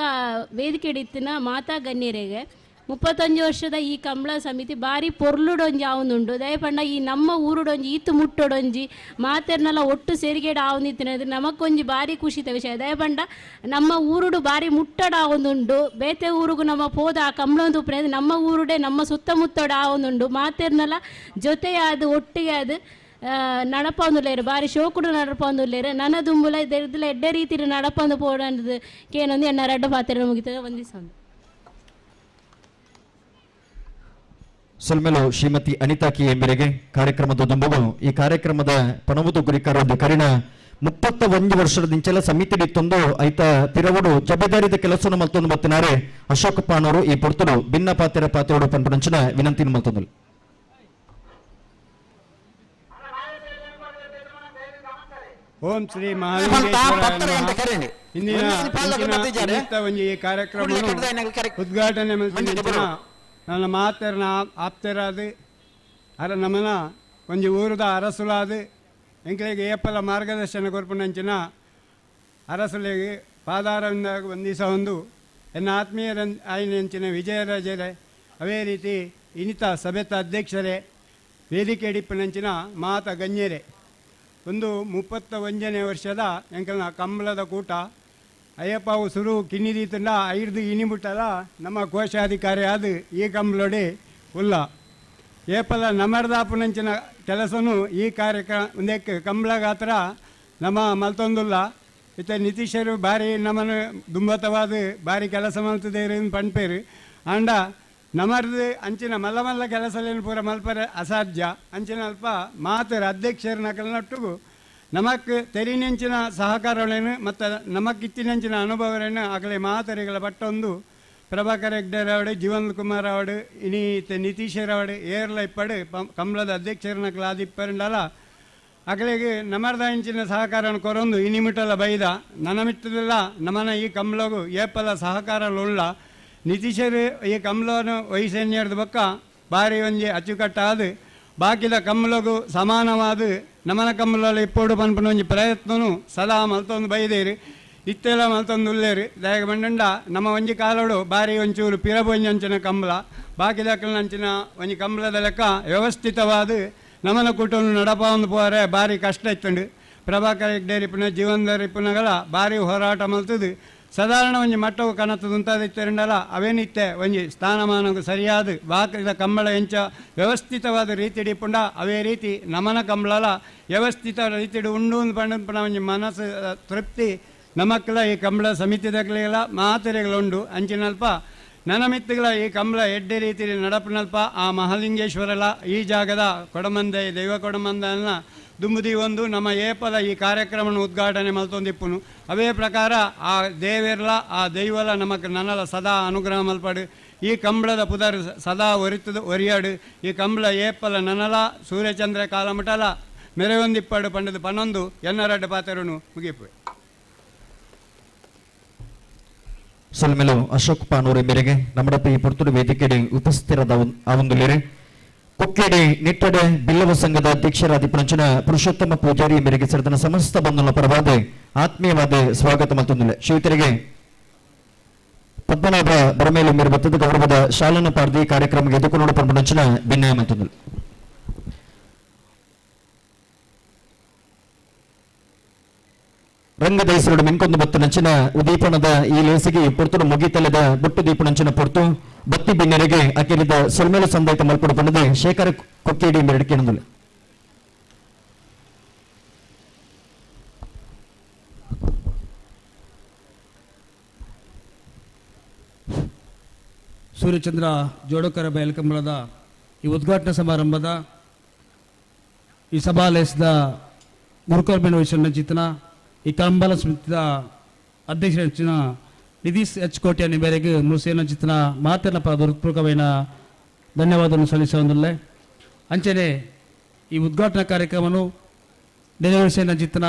ವೇದಿಕೆ ಹಿಡಿತಿನ ಮಾತಾ ಗಣ್ಯರಿಗೆ 35 ವರ್ಷದ ಈ ಕಂಬಳ ಸಮಿತಿ ಬಾರಿ ಪೊರ್ಲುಡೊಂಜಿ ಆವುನುಂಡು ದಯಪಂಡ ಈ ನಮ್ಮ ಊರುಡೊಂಜಿ ಈತು ಮುಟ್ಟೊಡೊಂಜಿ ಮಾತೆರ್ನೆಲ್ಲ ಒಟ್ಟು ಸೇರಿಗೇಡ ಆವುನಿತ್ತಿನದು ನಮಕೊಂಜಿ ಬಾರಿ ಖುಷಿತ ವಿಷಯ ದಯಪಂಡ ನಮ್ಮ ಊರುಡು ಬಾರಿ ಮುಟ್ಟಡ ಆವುನುಂಡು ಬೇತೆ ಊರಿಗೂ ನಮ್ಮ ಪೋದ ಆ ಕಂಬಳೊಂದು ಉಪ್ಪಿನ ನಮ್ಮ ಊರುಡೆ ನಮ್ಮ ಸುತ್ತಮುತ್ತಡ ಆವುನುಂಡು ಮಾತೆರ್ನೆಲ್ಲ ಜೊತೆಯಾದ ಒಟ್ಟಿಗೆ ಅದು ನಡಪಂದುಲ್ಲೇರು ಬಾರಿ ಶೋಕುಡು ನಡಪಂದುಲ್ಲೇರು ನನ್ನ ದುಂಬುಲ ಇದೆಲ್ಲ ಎಡ್ಡೆ ರೀತಿ ನಡಪಂದು ಪೋಡದು ಕೇನೊಂದು ಎಣ್ಣ ರಡ್ಡ ಪಾತ್ರೆ ಮುಗಿತದೆ ವಂದಿಸೊಂದು. ಸೊಲ್ಮೆಲು ಶ್ರೀಮತಿ ಅನಿತಾ ಕೆ ಮೇರೆಗೆ ಕಾರ್ಯಕ್ರಮದ ದುಂಬುಗಳು ಈ ಕಾರ್ಯಕ್ರಮದ ಪಣವುದು ಗುರಿಕಾರದ ಕರಿಣ 31 ವರ್ಷದಿಂಚಲ ಸಮಿತಿ ಇತ್ತೊಂದು ಐತ ತಿರವಡು ಜವಾಬ್ದಾರಿದ ಕೆಲಸವನ್ನು ಮತ್ತೊಂದು ಮತ್ತಿನಾರೆ ಅಶೋಕ ಪಾಣವರು ಈ ಪೊರ್ತರು ಭಿನ್ನ ಪಾತ್ರೋಡು ಪಂಪುಂಚಿನ ವಿನಂತಿ ಮತ್ತೊಂದು. ಓಂ ಶ್ರೀ ಮಹಾಲಿಂಗೇಶ್ವರ ಇಂದಿನ ಈ ಕಾರ್ಯಕ್ರಮ ಉದ್ಘಾಟನೆ ನನ್ನ ಮಾತೆರನ ಆಪ್ತರಾದು ಅರ ನಮ್ಮನ ಒಂಜಿ ಊರದ ಅರಸುಲಾದು ಎಂಕ್ಲೆಗೆ ಏಪಲ ಮಾರ್ಗದರ್ಶನ ಕೊರ್ಪುನಂಚಿನ ಅರಸುಲೆಗೆ ಪಾದಾರದಿಂದ ವಂದಿಸ ಒಂದು ಎನ್ನ ಆತ್ಮೀಯರ ಆಯ್ನೆಂಚಿನ ವಿಜಯರಾಜರೇ ಅವೇ ರೀತಿ ಇನಿತ ಸಭೆತ ಅಧ್ಯಕ್ಷರೇ ವೇದಿಕೆ ಹಿಡಿಪಿನಂಚಿನ ಮಾತ ಗಣ್ಯರೇ ಒಂದು 31ನೇ ವರ್ಷದ ಎಂಕಲ್ನ ಕಂಬಳದ ಕೂಟ ಅಯ್ಯಪ್ಪವು ಸುರು ಕಿನ್ನಿದೀತಂಡ 5 ಇನಿಬಿಟ್ಟದ ನಮ್ಮ ಕೋಶಾಧಿಕಾರಿ ಆದು ಈ ಕಂಬಳೊಡೆ ಉಲ್ಲ ಏಪಲ ನಮರ್ದಾಪುನಂಚಿನ ಕೆಲಸನು ಈ ಕಾರ್ಯಕ್ರಮ ಒಂದಕ್ಕೆ ಕಂಬಳ ಗಾತ್ರ ನಮ್ಮ ಮಲ್ತೊಂದುಲ್ಲ ಇತ್ತ ನಿತೀಶರು ಬಾರಿ ನಮ್ಮನ್ನು ದುಂಬತವಾದ ಬಾರಿ ಕೆಲಸ ಮಲ್ತದೇರು ಪಣ್ಪೇರು ಆಂಡ ನಮರ್ದು ಅಂಚಿನ ಮಲ್ಲ ಮಲ್ಲ ಕೆಲಸಲೇನು ಪೂರ ಮಲ್ಪರೆ ಅಸಾಧ್ಯ ಅಂಚಿನ ಅಲ್ಪ ಮಾತರ ಅಧ್ಯಕ್ಷರ ನಕಲ್ನೊಟ್ಟಿಗೂ ನಮಕ್ ತೆರಿನೆಂಚಿನ ಸಹಕಾರಗಳೇನು ಮತ್ತು ನಮಕ್ಕಿತ್ತಿನೆಂಚಿನ ಅನುಭವರೇನು ಆಗಲೇ ಮಾತರಿಗಳ ಪಟ್ಟೊಂದು ಪ್ರಭಾಕರ್ ಹೆಗ್ಡೆರ್ ಅವಡು ಜೀವನ್ ಕುಮಾರ್ ಅವಡು ಇನೀತ ನಿತೀಶರ್ ಅವಡು ಏರ್ಲ ಇಪ್ಪಡು ಕಂಬಳದ ಅಧ್ಯಕ್ಷರನ್ನ ಆದಿಪ್ಪರಿಂಡಲ್ಲ ಆಗಲಿಗೆ ನಮರ್ದ ಇಂಚಿನ ಸಹಕಾರನ ಕೊರೊಂದು ಇನಿಮಿಟಲ ಬೈದ ನನ್ನ ಮಿಟ್ಟದಿಲ್ಲ ನಮ್ಮನ ಈ ಕಂಬಳಗೂ ಏಪಲ ಸಹಕಾರವುಳ್ಳ ನಿತೀಶರು ಈ ಕಂಬಳವನ್ನು ವಹಿಸೇನ್ಯರ್ದ ಬಕ್ಕ ಬಾರಿ ಒಂಜಿ ಅಚ್ಚುಕಟ್ಟಾದು ಬಾಕಿದ ಕಂಬಳಗೂ ಸಮಾನವಾದ ನಮನ ಕಂಬಳಲ್ಲಿ ಇಪ್ಪೋಡು ಪನ್ಪನ ಒಂಜಿ ಪ್ರಯತ್ನನು ಸದಾ ಮಲ್ತೊಂದು ಬೈದೇರಿ ಇತ್ತೆಲ್ಲ ಮಲ್ತೊಂದು ಉಲ್ಲೇರಿ ದಯಗ ಬಂಡಂಡ ನಮ್ಮ ಒಂಜಿ ಕಾಲೋಡು ಬಾರಿ ಒಂಚೂರು ಪಿರಬೊಂಜಿ ಅಂಚಿನ ಕಂಬಳ ಬಾಕಿದಕ್ಕಲಂಚಿನ ಒಂಜಿ ಕಂಬಳದ ಲೆಕ್ಕ ವ್ಯವಸ್ಥಿತವಾದ ನಮನ ಕೂಟವನ್ನು ನಡಪ ಒಂದು ಪೋರೆ ಬಾರಿ ಕಷ್ಟ ಇತ್ತುಂಡು ಪ್ರಭಾಕರ್ ಹೆಗ್ಡೆ ರಿಪುನ ಜೀವನದ ರಿಪುನಗಳ ಭಾರಿ ಹೋರಾಟ ಮಲ್ತದು ಸಾಧಾರಣ ಒಂಜಿ ಮಟ್ಟವು ಕನತದು ಉಂತಾದಿತ್ತರಿಂಡಲ ಅವೇನಿತ್ತೆ ಒಂಜಿ ಸ್ಥಾನಮಾನಕ್ಕೆ ಸರಿಯಾದ ಬಾಕಿದ ಕಂಬಳ ಎಂಚ ವ್ಯವಸ್ಥಿತವಾದ ರೀತಿ ಡಿಪುಂಡ ಅವೇ ರೀತಿ ನಮನ ಕಂಬಳ ವ್ಯವಸ್ಥಿತ ರೀತಿ ಉಂಡು ಪಂಡ ಒಂಜಿ ಮನಸ್ಸು ತೃಪ್ತಿ ನಮಕ್ಕೆಲ್ಲ ಈ ಕಂಬಳ ಸಮಿತಿದಾಗಲಿಗೆಲ್ಲ ಮಾತರೆಗಳುಂಡು ಅಂಚಿನಲ್ಪ ನನ್ನ ಮಿತ್ತುಗಳ ಈ ಕಂಬಳ ಎಡ್ಡೆ ರೀತಿಯಲ್ಲಿ ನಡಪಿನಲ್ಪ ಆ ಮಹಾಲಿಂಗೇಶ್ವರಲ ಈ ಜಾಗದ ಕೊಡಮಂದೆ ದೈವ ಕೊಡಮಂದನ ದುಂಬುದಿ ಒಂದು ನಮ್ಮ ಏಪದ ಈ ಕಾರ್ಯಕ್ರಮ ಉದ್ಘಾಟನೆ ಮಲ್ತೊಂದಿಪ್ಪುನು ಅವೇ ಪ್ರಕಾರ ಆ ದೇವೆರ್ಲ ಆ ದೈವಲ ನಮಕ್ ನನಲ ಸದಾ ಅನುಗ್ರಹ ಮಲ್ಪಡು ಈ ಕಂಬಳದ ಪುದರ್ ಸದಾ ಒರಿಯಾಡು ಈ ಕಂಬಳ ಏಪಲ ನನಲ ಸೂರ್ಯಚಂದ್ರ ಕಾಲಮಟಲ ಮೆರೆಯೊಂದಿಪ್ಪಡು ಪಂಡದು ಪನ್ನೊಂದು ಎನ್ನರಡ್ಡು ಪಾತೆರುನು ಮುಗಿಪು ಸಲ್ಮೆಲು ಅಶೋಕ್ ಪಾನೂರಿ ಮೇರೆಗೆ നമ്മുടെ പുറത്തൊരു ವೇದಿಕೆಯಲ್ಲಿ ಉಪಸ್ಥಿತರಾದ ಆವಂದುಲೇರೆ ಕೊಕ್ಕೇಡಿ ನಿಟ್ಟಡೆ ಬಿಲ್ಲವ ಸಂಘದ ಅಧ್ಯಕ್ಷರಾದ ಪಂಚನ ಪುರುಷೋತ್ತಮ ಪೂಜಾರಿ ಮೇರೆಗೆ ಸೇರಿದ ಸಮಸ್ತ ಬಂಧುಗಳ ಪರವಾದ ಆತ್ಮೀಯವಾದ ಸ್ವಾಗತ ಮತ್ತೊಂದಿಲ್ಲ ಶ್ರೀತರಿಗೆ ಪದ್ಮನಾಭ ಬರಮೇಲು ಮೇರೆ ಬತ್ತದ ಗೌರವದ ಶಾಲನ ಪಾರ್ದಿ ಕಾರ್ಯಕ್ರಮಕ್ಕೆ ಎದುಕೊಂಡು ಪಂಚನ ಭಿನ್ನಯ ಮತ್ತೊಂದಿಲ್ಲ ರಂಗದೈಸರುಡು ಮಿನ್ಕೊಂದು ಬತ್ತು ನಂಚಿನ ಉದೀಪನದ ಈ ಲೇಸಿಗೆ ಪೊರ್ತುಡು ಮುಗಿತಲೆದ ಬುಟ್ಟು ದೀಪನಂಚಿನ ಪೊರ್ತು ಬತ್ತಿ ಬಿನ್ನೆರೆಗೆ ಅಕೆಲಿದ ಸೊಲ್ಮೇಲು ಸಂದೈತ ಮಲ್ಪಡು ಪಣ್ಣದೆ ಶೇಖರ ಕೊಕ್ಕೇಡಿ ಮೆರಡಿಕೆನಂದುಲೆ ಸೂರ್ಯಚಂದ್ರ ಜೋಡಕರ ಬಯಲಕಂಬಳದ ಈ ಉದ್ಘಾಟನಾ ಸಮಾರಂಭದ ಈ ಸಭಾಲಯದ ಗುರುಕರ್ಬೇನ ವಹಿಸಿನ ಚಿತ್ತನ ಈ ಕಂಬಳ ಸಮಿತಿಯ ಅಧ್ಯಕ್ಷರ ನಿತೀಶ್ ಎಚ್ ಕೋಟ್ಯಾನಿ ಮೇರೆಗೆ ಮುರುಸೇನ ಚಿತ್ತನ ಮಾತನ್ನ ಹೃತ್ಪೂರ್ವಕమైన ಧನ್ಯವಾದವನ್ನು ಸಲ್ಲಿಸುವುದಿಲ್ಲ ಅಂಚನೆ ಈ ಉದ್ಘಾಟನಾ ಕಾರ್ಯಕ್ರಮವನ್ನು ನೆರವೇರಿಸಿನ ಚಿತ್ತನ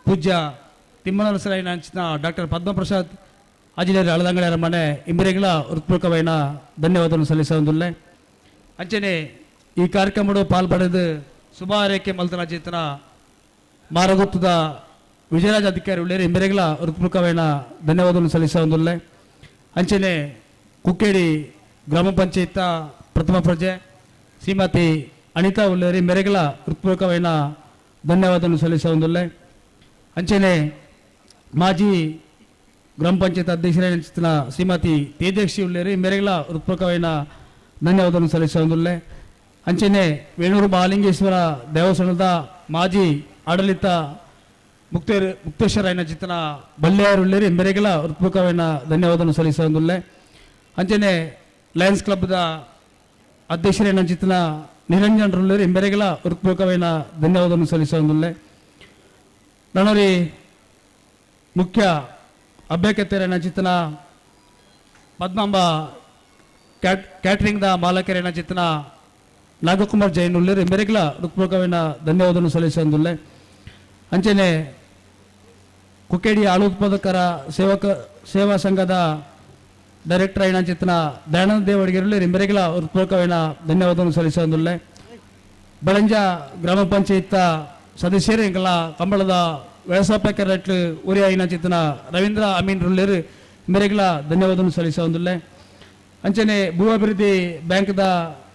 ಪೂಜ್ಯ ತಿಮ್ಮನರಸರಾಯನ ಚಿತ್ತನ ಡಾಕ್ಟರ್ ಪದ್ಮಪ್ರಸಾದ್ ಆಂಜನೇಯರ ಅಳದಂಗಡಿಯರ ಮನೆ ಇಂಬರಿಗಳ ಹೃತ್ಪೂರ್ವಕమైన ಧನ್ಯವಾದವನ್ನು ಸಲ್ಲಿಸುವುದಿಲ್ಲ ಅಂಚನೆ ಈ ಕಾರ್ಯಕ್ರಮ ಪಾಲ್ಪಡೆದು ಶುಭ ಹಾರೈಕೆ ಮಲ್ತನ ಚಿತ್ತನ ಮಾರಗುತ್ತದ ವಿಜಯರಾಜ ಅಧಿಕಾರಿ ಉಳ್ಳೇರಿ ಇಂಬರಿಗಳ ಹೃತ್ಪೂರ್ವಕమైన ಧನ್ಯವಾದವನ್ನು ಸಲ್ಲಿಸುವುದಿಲ್ಲ ಅಂಚನೆ ಕುಕ್ಕೇಡಿ ಗ್ರಾಮ ಪಂಚಾಯತ್ ಪ್ರಥಮ ಪ್ರಜೆ ಶ್ರೀಮತಿ ಅನಿತಾ ಉಳ್ಳೇರಿ ಮೆರೆಗಳ ಹೃತ್ಪೂರ್ವಕమైన ಧನ್ಯವಾದವನ್ನು ಸಲ್ಲಿಸುವುದಿಲ್ಲ ಅಂಚನೆ ಮಾಜಿ ಗ್ರಾಮ ಪಂಚಾಯತ್ ಅಧ್ಯಕ್ಷರ ಶ್ರೀಮತಿ ತೇಜಸ್ವಿ ಉಳ್ಳೇರಿ ಮೆರೆಗಳ ಹೃತ್ಪೂರ್ವಕమైన ಧನ್ಯವಾದವನ್ನು ಸಲ್ಲಿಸುವುದಿಲ್ಲ ಅಂಚನೆ ವೇಣೂರು ಮಹಾಲಿಂಗೇಶ್ವರ ದೇವಸ್ಥಾನದ ಮಾಜಿ ಆಡಳಿತ ಮುಕ್ತೇಶ್ವರ ಚಿತ್ತನ ಬಲ್ಲೆಯಾರುಳ್ಳೇರಿ ಮೆರೆಗಳ ಹೃತ್ಪೂರ್ವಕమైన ಧನ್ಯವಾದವನ್ನು ಸಲ್ಲಿಸುವುದಿಲ್ಲ ಅಂಚನೆ ಲಯನ್ಸ್ ಕ್ಲಬ್ದ ಅಧ್ಯಕ್ಷರ ಚಿತ್ತನ ನಿರಂಜನ್ ರುಳ್ಳೇರಿ ಮೆರೆಗಳ ಹೃತ್ಪೂರ್ವಕమైన ಧನ್ಯವಾದವನ್ನು ಸಲ್ಲಿಸುವುದಿಲ್ಲ ನನ್ನೂರಿ ಮುಖ್ಯ ಅಭ್ಯರ್ಥಿಯರ ಚಿತ್ತನ ಪದ್ಮಾಂಬ ಕ್ಯಾಟರಿಂಗ್ದ ಮಾಲಕರ ಚಿತ್ತನ ನಾಗಕುಮಾರ್ ಜೈನ್ ಉಳ್ಳೇರಿ ಮೆರೆಗಳ ಹೃತ್ಪೂರ್ವಕమైన ಧನ್ಯವಾದವನ್ನು ಸಲ್ಲಿಸುವುದಿಲ್ಲ ಅಂಚನೆ ಕುಕ್ಕೇಡಿ ಹಾಲು ಉತ್ಪಾದಕರ ಸೇವಾ ಸಂಘದ ಡೈರೆಕ್ಟರ್ అయిన ಚಿತ್ತನ ದಯಾನಂದ ದೇವಡಿಗೆರುಳ್ಳೇರಿ ಮೆರೆಗಳ ಹೃತ್ಪೂರ್ವಕమైన ಧನ್ಯವಾದವನ್ನು ಸಲ್ಲಿಸುವುದಿಲ್ಲ ಬಳಂಜ ಗ್ರಾಮ ಪಂಚಾಯತ್ ಸದಸ್ಯರು ಎಂಕಲ ಕಂಬಳದ ವ್ಯವಸ್ಥಾಪಕರ ಉರಿ అయిన ಚಿತ್ತನ ರವೀಂದ್ರ ಅಮೀನ್ ರುಳ್ಳೇರಿ ಮೆರೆಗಳ ಧನ್ಯವಾದವನ್ನು ಸಲ್ಲಿಸುವುದಿಲ್ಲ ಅಂಚನೆ ಭೂ ಅಭಿವೃದ್ಧಿ ಬ್ಯಾಂಕ್ದ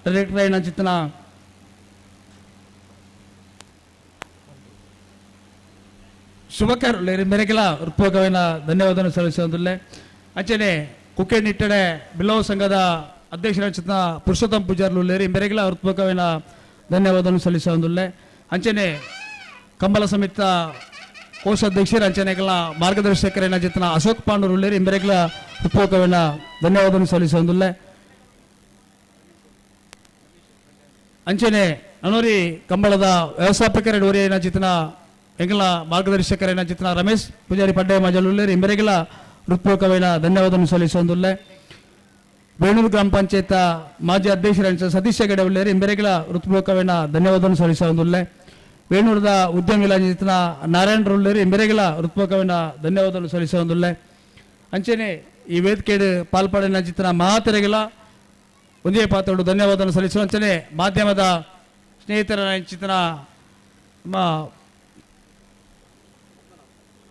ಡೈರೆಕ್ಟರ್ అయిన ಚಿತ್ತನ ಶುಭಕರ್ ಉಳ್ಳೇರಿ ಮೆರೆಗಳ ಹೃತ್ಪೂರ್ವಕమైన ಧನ್ಯವಾದವನ್ನು ಸಲ್ಲಿಸುವುದಿಲ್ಲ ಅಂಚನೆ ಕುಕ್ಕೇಡಿ ನಿಟ್ಟಡೆ ಬಿಲ್ಲವ ಸಂಘದ ಅಧ್ಯಕ್ಷರ ಚಿತ್ತನ ಪುರುಷೋತ್ತಮ ಪೂಜಾರಿ ಉಳ್ಳೇರಿ ಮೆರೆಗಳ ಹೃತ್ಪೂರ್ವಕమైన ಧನ್ಯವಾದವನ್ನು ಸಲ್ಲಿಸುವುದಿಲ್ಲ ಅಂಚನೆ ಕಂಬಳ ಸಮಿತ ಕೋಶಾಧ್ಯಕ್ಷರ ಅಂಚನೆಗಳ ಮಾರ್ಗದರ್ಶಕರ ಚಿತ್ತನ ಅಶೋಕ್ ಪಾಂಡೂರು ಉಳ್ಳೇರಿ ಮೆರೆಗಳ ಹೃತ್ಪೂರ್ವಕమైన ಧನ್ಯವಾದವನ್ನು ಸಲ್ಲಿಸುವುದಿಲ್ಲ ಅಂಚನೆ ನನೂರಿ ಕಂಬಳದ ವ್ಯವಸ್ಥಾಪಕರ ಡೋರಿಯ ಚಿತ್ತನ ಎಂಕಲ ಮಾರ್ಗದರ್ಶಕರ ಚಿತ್ತನ ರಮೇಶ್ ಪೂಜಾರಿ ಪಡ್ಡೆ ಮಜಲ್ ಉಳ್ಳೇರಿ ಮೆರೆಗಳ ಹೃತ್ಪೂರ್ವಕమైన ಧನ್ಯವಾದವನ್ನು ಸಲ್ಲಿಸುವುದಿಲ್ಲ ಬೇಣೂರು ಗ್ರಾಮ ಪಂಚಾಯತ್ ಮಾಜಿ ಅಧ್ಯಕ್ಷರ ಸತೀಶ್ ಹೆಗಡೆ ಉಳ್ಳೇರಿ ಮೆರೆಗಳ ಹೃತ್ಪೂರ್ವಕమైన ಧನ್ಯವಾದವನ್ನು ಸಲ್ಲಿಸುವುದಿಲ್ಲ ಬೇಣೂರದ ಉದ್ಯಮ ಇಲಾಖೆ ಚಿತ್ತನ ನಾರಾಯಣ ಉಳ್ಳೇರಿ ಮೆರೆಗಳ ಹೃತ್ಪೂರ್ವಕమైన ಧನ್ಯವಾದವನ್ನು ಸಲ್ಲಿಸುವುದಿಲ್ಲ ಅಂಚನೆ ಈ ವೇದಿಕೆಗೆ ಪಾಲ್ಪಡಿನ ಚಿತ್ತನ ಮಹಾತೆರೆಗಳ ಒಂದೇ ಪಾತ್ರೋಡು ಧನ್ಯವಾದವನ್ನು ಸಲ್ಲಿಸುವ ಅಂಚನೆ ಮಾಧ್ಯಮದ ಸ್ನೇಹಿತರ ಚಿತ್ತನ ನಮ್ಮ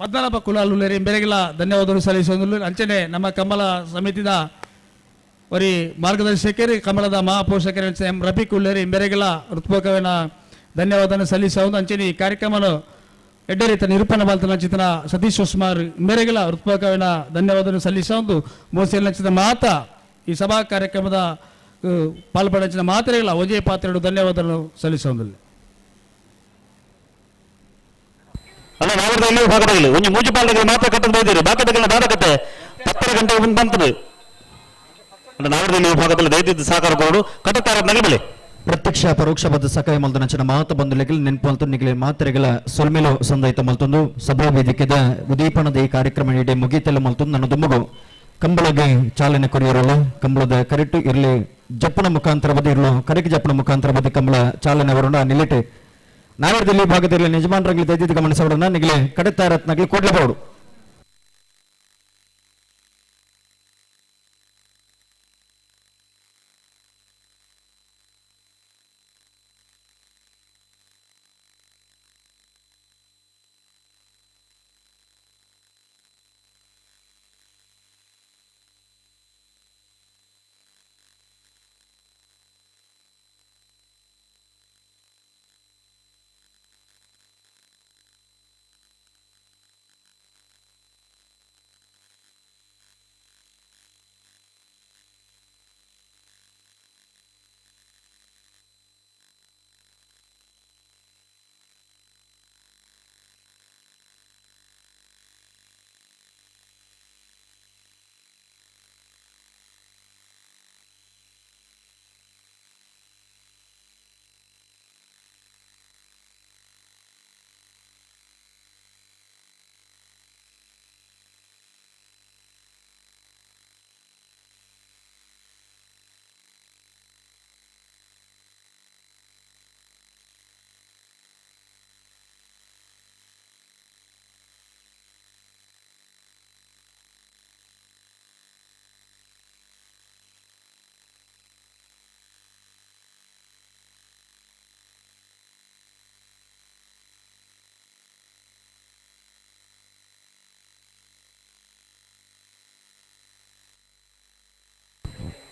ಪದ್ಮನಾಭ ಕುಲಾಲ್ ಉಳ್ಳೇರಿ ಮೆರೆಗಳ ಧನ್ಯವಾದವನ್ನು ಸಲ್ಲಿಸುವುದಿಲ್ಲ ಅಂಚನೆ ನಮ್ಮ ಕಂಬಳ ಸಮಿತಿದ ವರಿ ಮಾರ್ಗದರ್ಶಕರು ಕಮಲದ ಮಹಾಪೋಷಕರ ಎಂ ರಫೀಕ್ ಉಳ್ಳೇರಿ ಮೆರೆಗಳ ಹೃತ್ಪೂರ್ವಕమైన ಧನ್ಯವಾದವನ್ನು ಸಲ್ಲಿಸುವುದು ಅಂಚನೆ ಈ ಕಾರ್ಯಕ್ರಮವನ್ನು ಎಡ್ಡೆ ರೀತಿಯ ನಿರೂಪಣ ಬಾಲ್ತನ ಚಿತನ ಸತೀಶ್ ಸುಮಾರ್ ಮೇರೆಗಳ ಹೃತ್ಪೂರ್ವಕమైన ಧನ್ಯವಾದವನ್ನು ಸಲ್ಲಿಸೊಂದು ಮೋಸೆಲ್ ಮಾತ ಈ ಸಭಾ ಕಾರ್ಯಕ್ರಮದ ಪಾಲ್ಪಡಿಸಿದ ಮಾತ್ರೆಗಳ ಒಜೆ ಪಾತ್ರೆಗಳು ಧನ್ಯವಾದವನ್ನು ಸಲ್ಲಿಸೊಂದಿಲ್ಲ. ಅಲ್ಲ ನಾವಲ್ಲಿ ಭಾಗದಲ್ಲಿ ಒಂದು ಮುನ್ಸಿಪಾಲಿಟಿಗೆ ಮಾತ್ರ ಕಟ್ಟದ ಬೈದಿರಿ ಬಾಕಟಗಳ ಬಾಧಕತೆ 10 ಗಂಟೆ ಮುಂದೆ ಬಂತದೆ ನಾವಲ್ಲಿ ಭಾಗದಲ್ಲಿ ದೈತ್ಯ ಸಹಕಾರ ಕೊಡು ಕಟ್ಟುತ್ತಾರ ನಗಬಲೆ ಪ್ರತ್ಯಕ್ಷ ಪರೋಕ್ಷ ಬದ್ಧ ಸಕಾಯ ಮಲ್ತನಂಚಿನ ಮಾತ ಬಂಧುಲೆಗಳು ನೆನಪು ಮಲ್ತು ನಿಗಲಿ ಮಾತ್ರೆಗಳ ಸೊಲ್ಮೆಲು ಸಂದೈತ ಮಲ್ತೊಂದು ಸಭಾ ವೇದಿಕೆದ ಉದೀಪನದ ಈ ಕಾರ್ಯಕ್ರಮ ನೀಡಿ ಮುಗೀತೆಲ್ಲ ಮಲ್ತೊಂದು ನನ್ನ ದುಮ್ಮಗು ಕಂಬಳಗೆ ಚಾಲನೆ ಕೊರಿಯೋರಲ್ಲ ಕಂಬಳದ ಕರೆಕ್ಟ್ ಇರಲಿ ಜಪ್ಪನ ಮುಖಾಂತರ ಬದಿ ಇರಲು ಕರೆಗೆ ಜಪ್ಪನ ಮುಖಾಂತರ ಬದಿ ಕಂಬಳ ಚಾಲನೆ ಬರೋಣ ನಿಲ್ಲಿಟ್ಟು ನಾಗರದಲ್ಲಿ ಭಾಗದಲ್ಲಿ ಯಜಮಾನರಾಗಲಿ ದೈತ್ಯದ ಗಮನಿಸೋಣ ನಿಗಲಿ ಕಡೆತಾರತ್ನಾಗಲಿ ಕೊಡ್ಲೇಬಹುದು.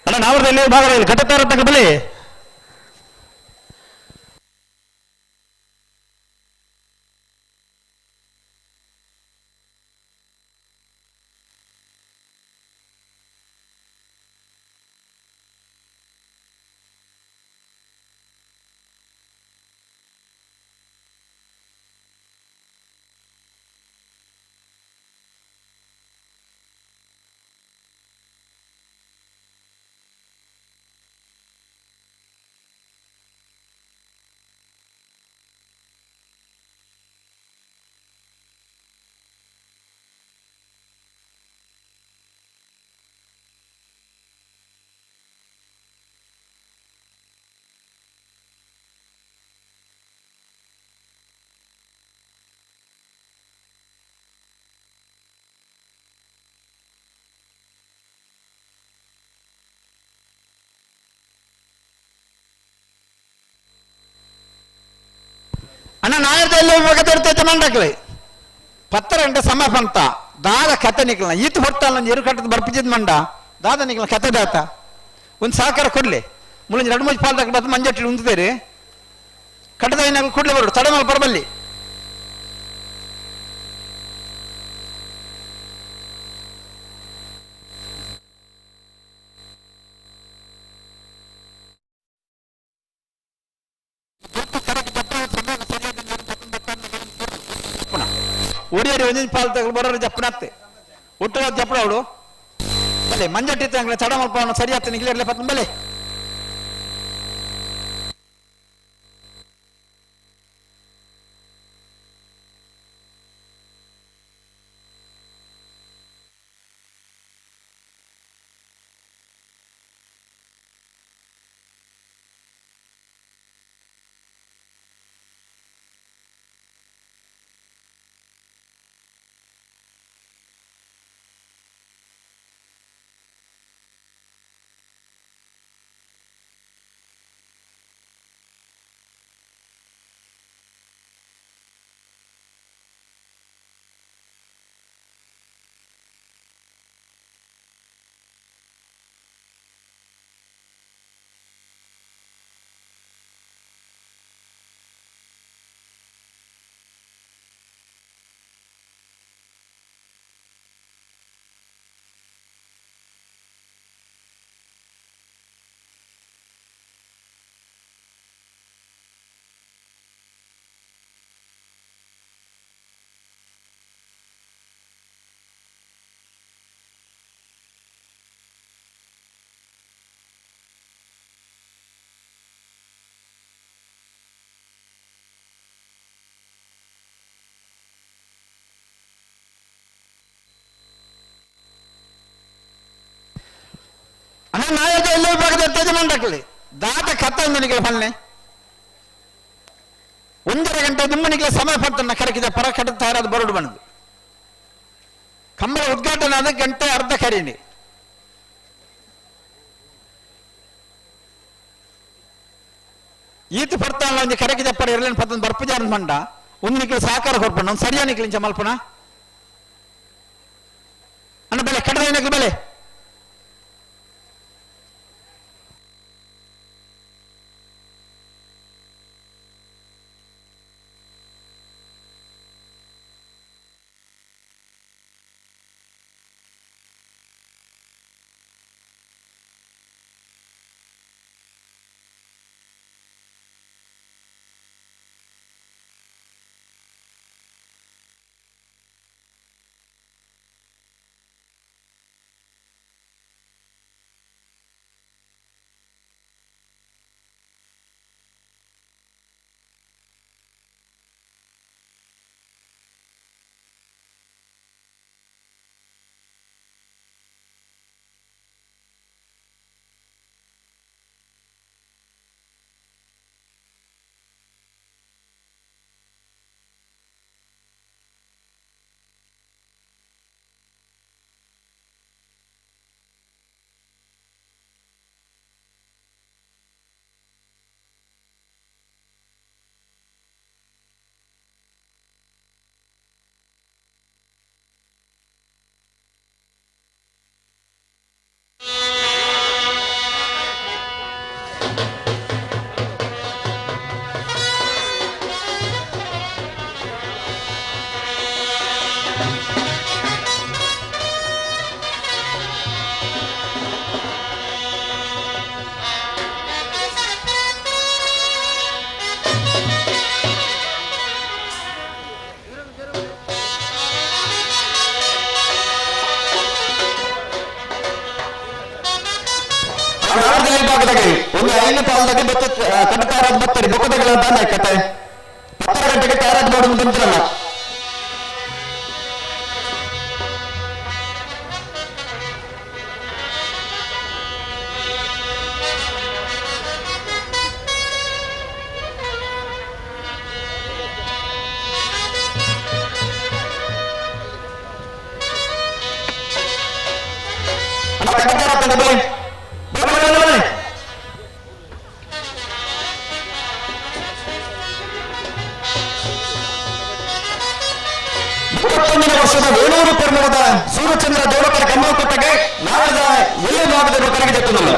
ಅಲ್ಲ ನಾವಲ್ಲಿ ಭಾಗದಲ್ಲಿ ಕಟ್ಟುತ್ತಾರ ಬಲೆ ಅಣ್ಣ ನಾಯರ್ದಲ್ಲಿ ಮಗದರ್ತೈತೆ ಮಂಡಕ್ಲಿ 10 ಗಂಟೆ ಸಮ ಪಂತ ದಾದ ಕತೆ ನಿಕ್ಲ ಈತ ಹೊಟ್ಟಲ್ಲ ಎರು ಕಟ್ಟದ ಬರ್ಪಿಜಿದ್ ಮಂಡ ದಾದ ನಿಕ್ಲ ಕತೆ ದಾತ ಒಂದು ಸಹಕಾರ ಕೊಡ್ಲಿ ಮುಳಿಂಜ 2-3 ಪಾಲ್ದಾಗ ಬತ್ತು ಮಂಜಟ್ಟಿ ಉಂತಿದ್ದೇರಿ ಕಟ್ಟದ ಏನಾಗ ಕೊಡ್ಲಿ ಬರೋಡು ತಡಮಲ್ ಬರಬಲ್ಲಿ ಒಡಿಯರಿ ಒಂದಿನ ಪಾಲ್ ತಗೊಂಡು ಬರೋರು ಜಪ್ಪನತ್ತೆ ಒಟ್ಟು ಜಪ್ಪಡ ಅವಳು ಬಲೆ ಮಂಜಟ್ಟಿ ತಂಗ್ಲೆ ತಡ ಮಲ್ಪ ಸರಿ ಆಗ್ತಾನೆ ನಿಗ್ಲಿರ್ಲೆ ಪತ್ತ ಬಲೆ ನಾಯಕ ಎಲ್ಲ ವಿಭಾಗದ ಯಜಮಾನರಾಗಲಿ ದಾತ ಕತ್ತನಿಗೆ ಫಲ್ನೆ 1.5 ಗಂಟೆ ನಿಮ್ಮನಿಗೆ ಸಮಯ ಪಡ್ತನ್ನ ಕರಕಿದ ಪರ ಕಟ್ಟ ತಯಾರಾದ ಬರಡು ಬಂದು ಕಂಬಳ ಉದ್ಘಾಟನೆ ಆದ ಗಂಟೆ ಅರ್ಧ ಕರೀನಿ ಈತ ಪಡ್ತಾನ ಒಂದು ಕರಕಿದ ಪರ ಇರಲಿನ ಪತ್ತ ಬರ್ಪಜಾರ ಮಂಡ ಒಂದು ನಿಕ್ಲು ಸಹಕಾರ ಕೊಡ್ಪಣ್ಣ ಒಂದು ಸರಿಯಾ ನಿಕ್ಲಿಂಚ ಮಲ್ಪನ ಅಣ್ಣ ಬೆಲೆ ಕಡದ ಏನಕ್ಕೆ ಬೆಲೆ ಒಂದು 5 ಪಾಲದಾಗೆ ಕಟ್ಟಾರದ ಬತ್ತರಿ ಬೊಕ್ಕದಗಳ ತಾನೆ ಕತೆ 10 ಗಂಟೆಗೆ ತಯಾರಾದ ಮಾಡೋದು ಬಂತ್ರಲ್ಲ ವರ್ಷದ ವೇಣೂರು ಪರಿಮಳದ ಸೂರ್ಯಚಂದ್ರ ದೇವಕರ ಕಮ್ಮಲಕೊಟ್ಟಗೆ ನಾಡದ ಎಲ್ಲಿ ಭಾಗದಲ್ಲಿ ಕರಗಿದೆತ್ತುವುದಿಲ್ಲ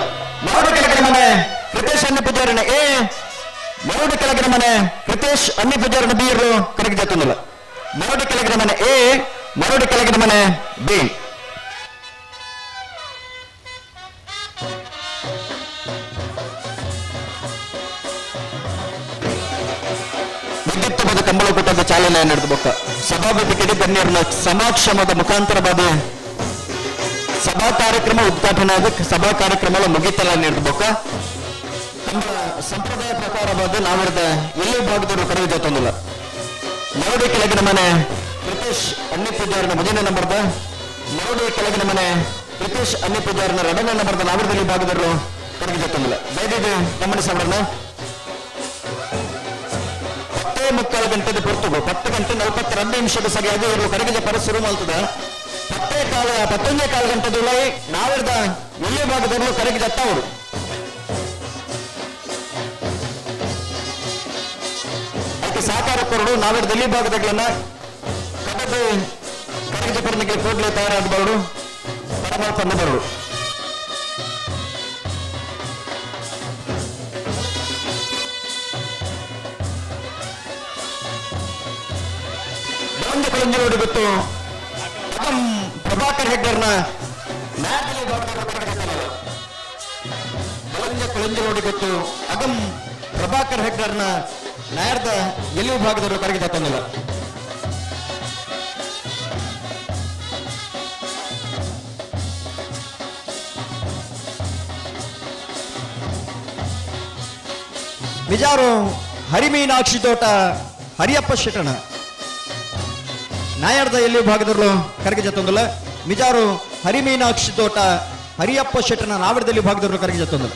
ಮರಡು ಕೆಳಗಿನ ಮನೆ ಕೃತೇಶ್ ಅನ್ನ ಪೂಜಾರಣ ಎ ಮರಡು ಕೆಳಗಿನ ಮನೆ ಕೃತೇಶ್ ಅನ್ನ ಪೂಜಾರಣ ಬಿ ಇರು ಕರಗಿದೆತ್ತುವುದಿಲ್ಲ ಮರಡು ಕೆಳಗಿನ ಮನೆ ಎ ಮರಡು ಕೆಳಗಿನ ಮನೆ ಬಿ ವಿದ್ಯುತ್ ಕಂಬಳಕೊಟ್ಟದ ಚಾಲನೆ ನಡೆದ ಬೊಕ್ಕ ಸಭಾಪತಿ ಕಿಡಿ ಗಣ್ಯರ ಸಮಾಕ್ಷಮದ ಮುಖಾಂತರ ಬಾದೆ ಸಭಾ ಕಾರ್ಯಕ್ರಮ ಉದ್ಘಾಟನೆ ಆದ ಸಭಾ ಕಾರ್ಯಕ್ರಮ ಮುಗಿತಲ್ಲ ನಡೆದ ಬೊಕ್ಕ ಸಂಪ್ರದಾಯ ಪ್ರಕಾರ ಬಾದ ನಾವಿರದ ಎಲ್ಲಿ ಭಾಗದವರು ಕರೆಯುವ ತಂದಿಲ್ಲ ಮರಡಿ ಕೆಳಗಿನ ಮನೆ ಕೃತೇಶ್ ಅನ್ನಿ ಪೂಜಾರನ ಮೊದಲನೇ ನಂಬರ್ದ ಮರಡಿ ಕೆಳಗಿನ ಮನೆ ಕೃತೇಶ್ ಅನ್ನಿ ಪೂಜಾರನ 2ನೇ ನಂಬರ್ದ ನಾವಿರದಲ್ಲಿ ಭಾಗದವರು ಕರೆಯುವ ತಂದಿಲ್ಲ ದಯವಿಟ್ಟು ಗಮನಿಸಿ ಅವರನ್ನ 10:45 ಗಂಟೆದ ಪೊರ್ತುಗು 10 ಗಂಟೆ 42 ನಿಮಿಷದ ಸರಿಯಾಗಿ ಇವರು ಕರಗಿದ ಪರ ಶುರು ಮಾಡ್ತದ 11:15 ಗಂಟೆದ ನಾವಿರ್ದ ಎಲ್ಲಿ ಭಾಗದವರು ಕರಗಿದತ್ತ ಅವರು ಅದಕ್ಕೆ ಸಹಕಾರ ಕೊರಡು ನಾವಿರ್ದ ಎಲ್ಲಿ ಭಾಗದಗಳನ್ನ ಕಡದು ಕರಗಿದ ಪರನಿಗೆ ಕೂಡಲೇ ತಯಾರಾದವರು ಪರಮಾಳ ಪಂದಬರಡು ಕೊಳಂಜಿ ಗೊತ್ತು ಪ್ರಭಾಕರ್ ಹೆಗ್ಡರ್ನ ಕೊಳಂಜಿ ನೋಡಿ ಗೊತ್ತು ಅಗಂ ಪ್ರಭಾಕರ್ ಹೆಗ್ಡರ್ನ ನ್ಯಾಯದ ಎಲ್ಲಿ ಭಾಗದವರು ಕರಗಿದ ತಂದಿಲ್ಲ ಬಿಜಾರು ಹರಿಮೀನಾಕ್ಷಿ ತೋಟ ಹರಿಯಪ್ಪ ಶೆಟ್ಟಣ ನಾಯರ್ದ ಎಲ್ಲಿ ಭಾಗದವರು ಕರಗಿದ ತಂದಿಲ್ಲ ಮಿಜಾರು ಹರಿಮೀನಾಕ್ಷಿ ತೋಟ ಹರಿಯಪ್ಪ ಶೆಟ್ಟನ ನಾವಿಡದಲ್ಲಿ ಭಾಗದವರು ಕರೆಗೆ ಜತ್ತೊಂದು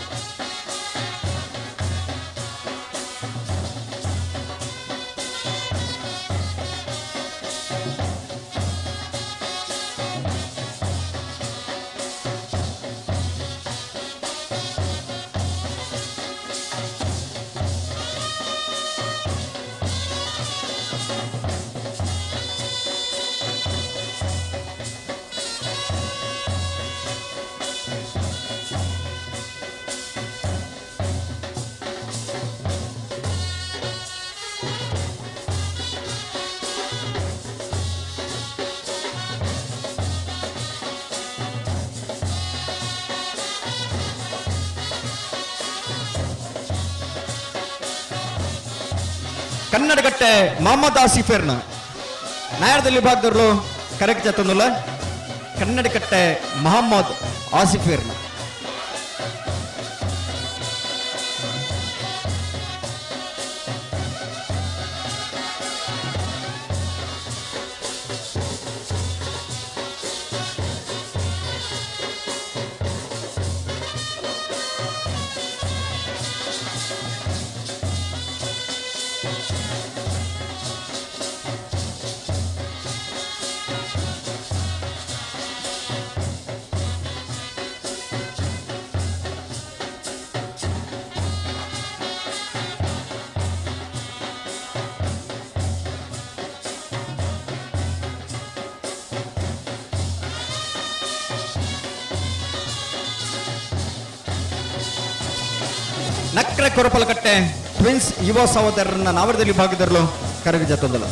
ಕನ್ನಡಗಟ್ಟೆ ಮೊಹಮ್ಮದ್ ಆಸಿಫೇರ್ನ ನ್ಯಾಯದಲ್ಲಿ ಭಾಗದವರು ಕರೆಕ್ಟ್ ಜತ್ತೊಂದಲ್ಲ ಕನ್ನಡಗಟ್ಟೆ ಮೊಹಮ್ಮದ್ ಆಸಿಫೇರ್ನ ನಕ್ರೆ ಕೊರಪಲಕಟ್ಟೆ ಟ್ವಿನ್ಸ್ ಯುವ ಸಹೋದರರನ್ನ ನಾವರದಲ್ಲಿ ಭಾಗದರಲು ಕರೆಗೆ ಜತ್ತೊಂದಲ್ಲ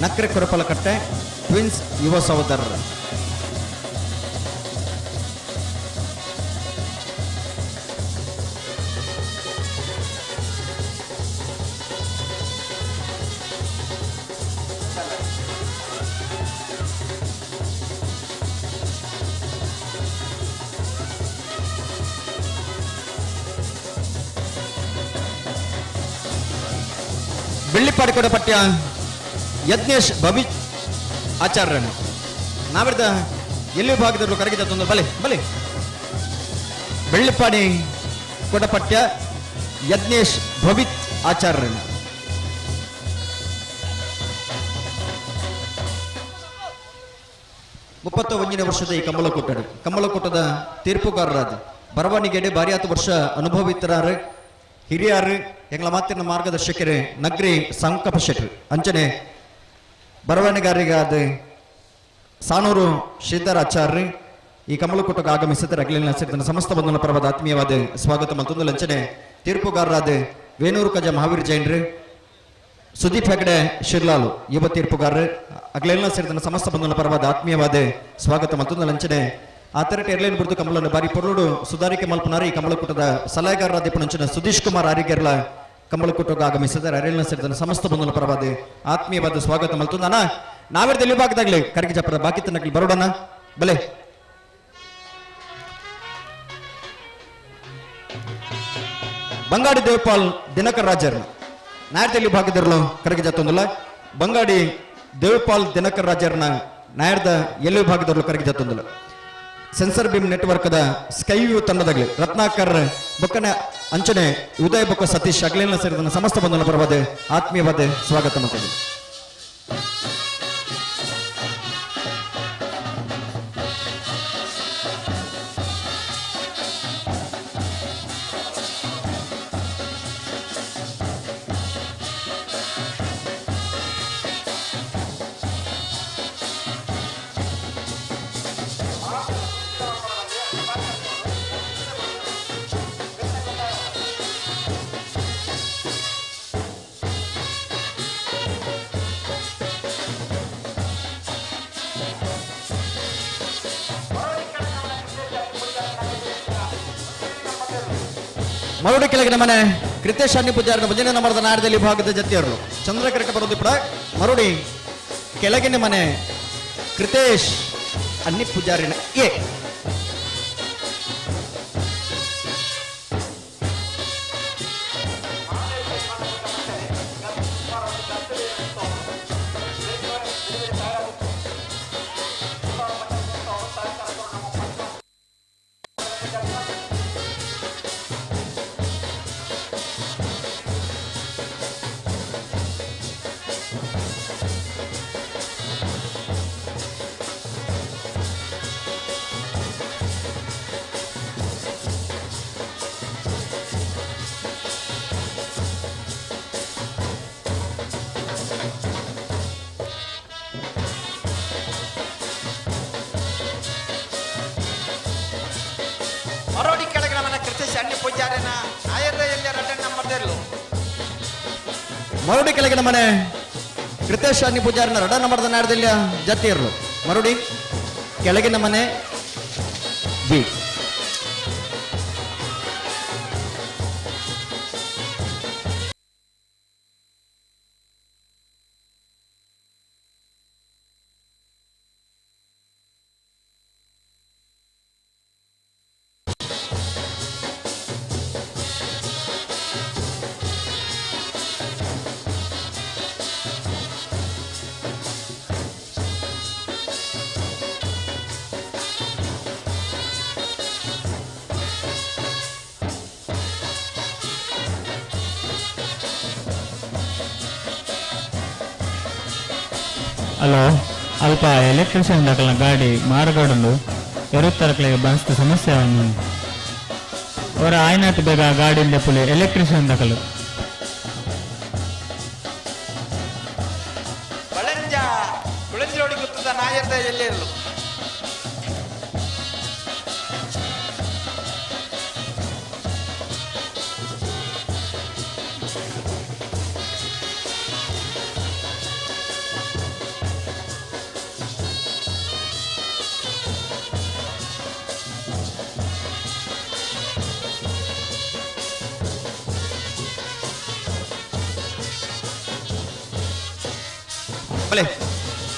ನಕ್ರೆ ಕೊರಪಲಕಟ್ಟೆ ಟ್ವಿನ್ಸ್ ಯುವ ಸಹೋದರರ ಬೆಳ್ಳಿಪಾಡಿಕೊಡ ಪಠ್ಯ ಯಜ್ಞೇಶ್ ಭವಿ ಆಚಾರ್ಯನು ನಾವಿಡ್ದ ಎಲ್ಲಿ ಭಾಗದಲ್ಲೂ ಕರೆಗೆ ಜತ್ತೊಂದು ಬಲೆ ಬಲೆ ಬೆಳ್ಳಿಪಾಡಿ ಕೊಡಪಠ್ಯ ಯಜ್ಞೇಶ್ ಭವಿತ್ ಆಚಾರ್ಯನು ಮುಪ್ಪತ್ತ ಒಂದನೇ ವರ್ಷದ ಈ ಕಮಲಕೂಟದ ತೀರ್ಪುಗಾರರಾದ ಬರವಣಿಗೆಡೆ ಬಾರಿಯಾತ ವರ್ಷ ಅನುಭವಿತರಾರು ಹಿರಿಯರು ಎಂಗಳ ಮಾತಿನ ಮಾರ್ಗದರ್ಶಕರೇ ನಗ್ರಿ ಸಂಕಪ ಶೆಟ್ರು ಅಂಚನೆ ಬರವಣಿಗಾರಿಗಾದ ಸಾನೂರು ಶ್ರೀಧರ ಆಚಾರ್ಯ ಈ ಕಮಲಕೂಟಕ್ಕೆ ಆಗಮಿಸಿದ ರಗಲಿನ ಸೇರಿದ ಸಮಸ್ತ ಬಂಧುಗಳ ಪರವಾದ ಆತ್ಮೀಯವಾದ ಸ್ವಾಗತ ಮತ್ತೊಂದು ಲಂಚನೆ ತೀರ್ಪುಗಾರರಾದ ವೇಣೂರು ಕಜ ಮಹಾವೀರ್ ಜೈನ್ರು ಸುದೀಪ್ ಹೆಗಡೆ ಶಿರ್ಲಾಲು ಯುವ ತೀರ್ಪುಗಾರರು ಅಗಲೆಲ್ಲ ಸೇರಿದ ಸಮಸ್ತ ಬಂಧುಗಳ ಪರವಾದ ಆತ್ಮೀಯವಾದ ಸ್ವಾಗತ ಮತ್ತೊಂದು ಲಂಚನೆ ಆತರಟೆ ಎರಲೇನು ಬಿಡ್ತು ಕಮಲನ್ನು ಬಾರಿ ಪೊರ್ಲುಡು ಸುಧಾರಿಕೆ ಮಲ್ಪನಾರಿ ಈ ಕಮಲಕೂಟದ ಸಲಹೆಗಾರರಾದ ಪುಣಂಚಿನ ಸುದೀಶ್ ಕುಮಾರ್ ಆರಿಗೆರ್ಲ ಕಮಲಕೂಟಕ್ಕೆ ಆಗಮಿಸಿದ್ದಾರೆ ಅರೆಲ್ನ ಸೇರಿದ ಸಮಸ್ತ ಬಂಧುಗಳ ಪರವಾದ ಆತ್ಮೀಯವಾದ ಸ್ವಾಗತ ಮಲ್ತೊಂದು ಅಣ್ಣ ನಾವೆರ್ದು ಇಲ್ಲಿ ಭಾಗದಾಗ್ಲಿ ಕರಗಿ ಜಪರ ಬಾಕಿ ತನ್ನಗ್ಲಿ ಬರೋಡಣ್ಣ ಬಲೆ ಬಂಗಾಡಿ ದೇವಪಾಲ್ ದಿನಕರ್ ರಾಜರ್ನ ನಾಯರ್ದಲ್ಲಿ ಭಾಗದಿರಲು ಕರಗಿ ಜತ್ತೊಂದಲ್ಲ ಬಂಗಾಡಿ ದೇವಪಾಲ್ ದಿನಕರ್ ರಾಜರ್ನ ನಾಯರ್ದ ಎಲ್ಲಿ ಭಾಗದಲ್ಲೂ ಕರಗಿ ಜತ್ತೊಂದಲ್ಲ sensor Bhim ನೆಟ್ವರ್ಕ್ದ sky view ತಂಡದಾಗಲಿ Ratnakar ಬೊಕ್ಕನೆ ಅಂಚನೆ ಉದಯ ಬೊಕ್ಕ ಸತೀಶ್ ಅಗ್ಲೇನ ಸೇರಿದ ಸಮಸ್ತ ಬಂಧುಗಳ ಪರವಾದ ಆತ್ಮೀಯವಾದ ಸ್ವಾಗತ ಮಾಡ್ತೀನಿ ಮರುಡಿ ಕೆಳಗಿನ ಮನೆ ಕೃತೇಶ್ ಅನ್ನಿ ಪೂಜಾರನ ಭಜನೆ ನಮರದ ನಾಡದಲ್ಲಿ ಭಾಗದ ಜತಿಯರು ಚಂದ್ರಕರಕ ಬರೋದು ಕೂಡ ಮರುಡಿ ಕೆಳಗಿನ ಮನೆ ಕೃತೇಶ್ ಅನ್ನಿ ಪೂಜಾರಿನ ಎ ಮರೋಡಿ ಕೆಳಗಿನ ಮನೆ ಕೃತಿ ಸಣ್ಣ ಪೂಜಾರಿನ ನಾಯರ್ದಲ್ಲಿ 2 ನಂಬರ್ದಲ್ಲೂ ಮರುಡಿ ಕೆಳಗಿನ ಮನೆ ಕೃತೇಶ್ ಅನ್ನಿ ಪೂಜಾರಿನ 2 ನಂಬರ್ದ ನಾಡದಲ್ಲಿ ಜತಿ ಇರಲು. ಮರುಡಿ ಕೆಳಗಿನ ಮನೆ ಬಿ. ಹಲೋ, ಅಲ್ಪ ಎಲೆಕ್ಟ್ರಿಷಿಯನ್ ದಾಖಲ ಗಾಡಿ ಮಾರುಗಾಡುಂಡು ಎರುತ್ತರಕ್ಲೆಗೆ ಬನ್ಸ್ತ ಸಮಸ್ಯೆ ಅವನು ಅವರ ಆಯ್ನಾತ್ ಬೇಗ ಗಾಡಿಂದ ಪುಲಿ ಎಲೆಕ್ಟ್ರಿಷಿಯನ್ ದಾಖಲು ಬಳಂಜ ಕುಳಂಜೋಡಿ ಗುತ್ತದ ನಾಯರ್ದಲ್ಲಿ ಇರಲು.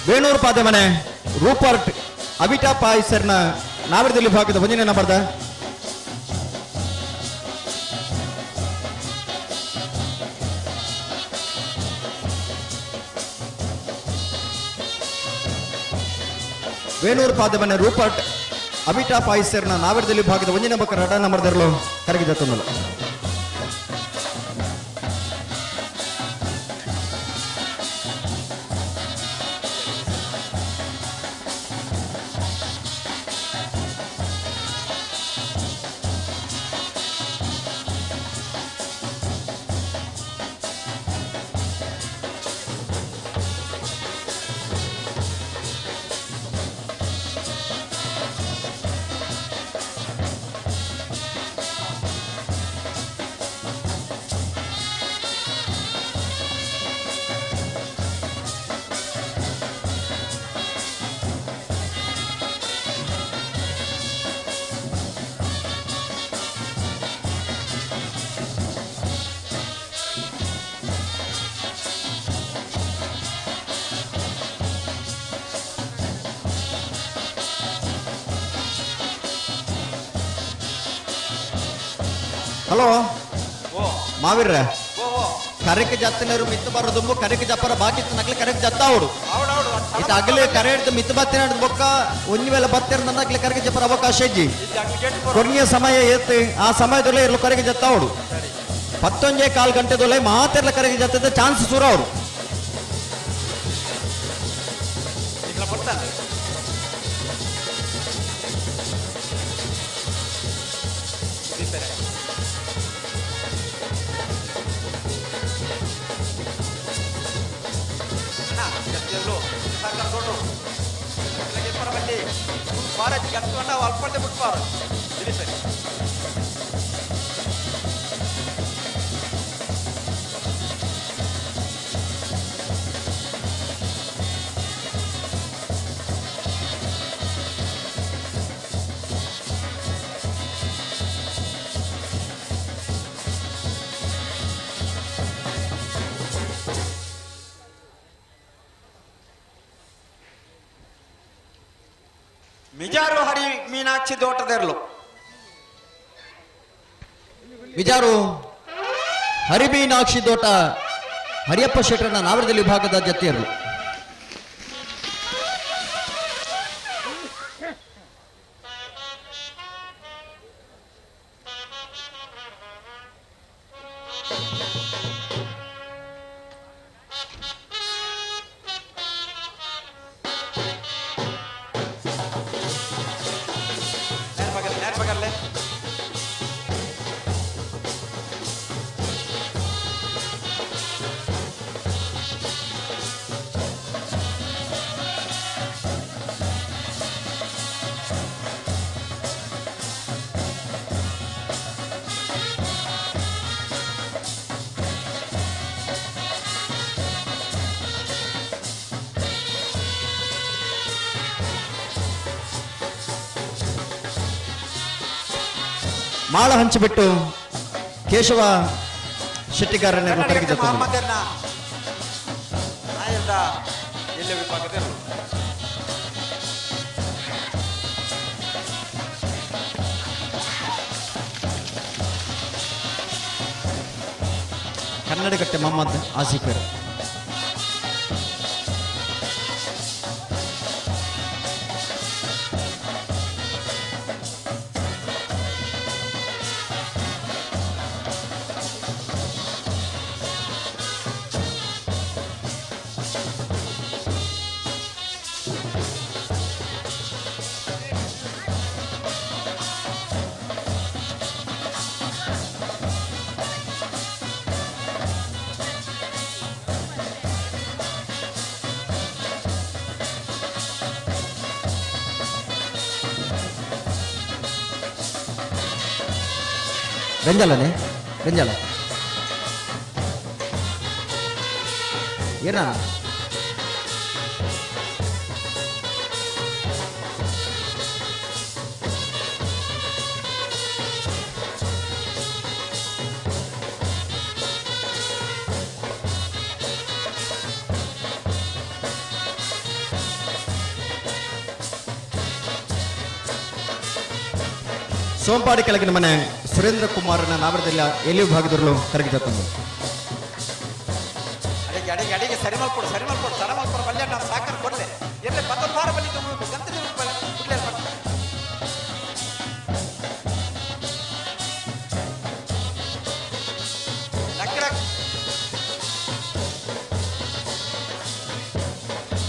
ಬೇಣೂರು ಪಾದೆ ಮನೆ ರೂಪರ್ಟ್ ಅವಿಟಾ ಪಾಯ್ಸರ್ನ ನಾವರದಲ್ಲಿ ಭಾಗದ 1ನೇ ನಂಬರ್ದ ಬೇಣೂರು ಪಾದೆ ಮನೆ ರೂಪರ್ಟ್ ಅವಿಟಾ ಪಾಯ್ಸರ್ನ ನಾವರದಲ್ಲಿ ಭಾಗದ 1ನೇ ನಂಬರ್ದರಲು ಕರಗಿದ ತುಂಬಲ. ಹಲೋ ಮಾವಿರ್ರೆ ಕರೆಕ್ ಜತ್ತನರು ಮಿತ್ ಬರೋದು ಕರೆಕ್ ಜಪ್ಪರ ಬಾಕಿ ನಕ್ಲೆ ಕರೆಕ್ ಜತ್ತಾವಡು ಇತ ಅಗಲೆ ಕರೆಡ್ ಮಿತ್ ಬತ್ತಿನ ಬೊಕ್ಕ ಒಂಜಿ ವೇಳೆ ಬತ್ತಿರ ನಕ್ಲೆ ಕರೆಕ್ ಜಪ್ಪರ ಅವಕಾಶ ಇಜ್ಜಿ ಕೊನೆಯ ಸಮಯ ಏತ್ ಆ ಸಮಯದಲ್ಲೇ ಇರಲು ಕರೆಕ್ ಜತ್ತಾವಡು 11 ಗಂಟೆದೊಲೆ ಮಾತೆರ್ಲ ಕರೆಕ್ ಜತ್ತದ ಚಾನ್ಸ್ ಸೂರ ಅವರು ಅಲ್ಪಡೆ ಬಿಟ್ಬಾರ ಸರಿ. ಮಿಜಾರು ಹರಿ ಮೀನಾಕ್ಷಿ ದೋಟದೆರ್ಲು ವಿಜಾರು ಹರಿಮೀನಾಕ್ಷಿ ದೋಟ ಹರಿಯಪ್ಪ ಶೆಟ್ಟರ್ನ ನಾವರದಲ್ಲಿ ವಿಭಾಗದ ಜತೆಯರು. ಮಾಳ ಹಂಚಿಬಿಟ್ಟು ಕೇಶವ ಶೆಟ್ಟಿಗಾರರನ್ನು ಕರೆಗೆ ಕನ್ನಡಗಟ್ಟೆ ಮೊಹಮ್ಮದ್ ಆಸಿಫರ್. ರೆಂಜಾಲನೇ ರೆಂಜಾಲ ಏನ ಸೋಂಪಾಡಿ ಕೆಳಗಿನ ಮನೆ ಸುರೇಂದ್ರ ಕುಮಾರನ ನಾವರದಲ್ಲಿ ಎಲ್ಲಿ ಭಾಗದಲ್ಲೂ ಕರಗಿದ ತಂದು ಅಡಿಗೆ ಸರಿ ಮಾಡ್ಕೊಡು ಸರ ಮಾಡ್ಕೊಡು ಬಲ್ಯ ನಾವು ಸಾಕಾರ ಕೊಡಲೆ ಎಲ್ಲ ಬತ್ತೊಂದು ಬಲ್ಲಿ ಗಂತಲಿ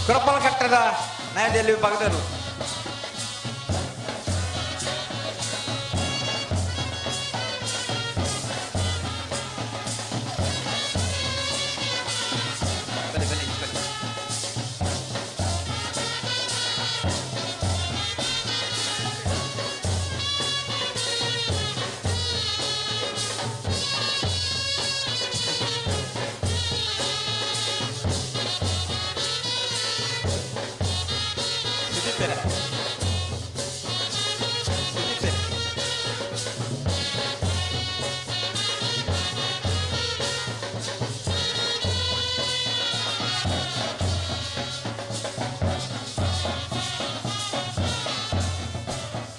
ಕೊರಪಲ್ ಕಟ್ಟದ ನ್ಯಾಯದಲ್ಲಿ ಭಾಗದರು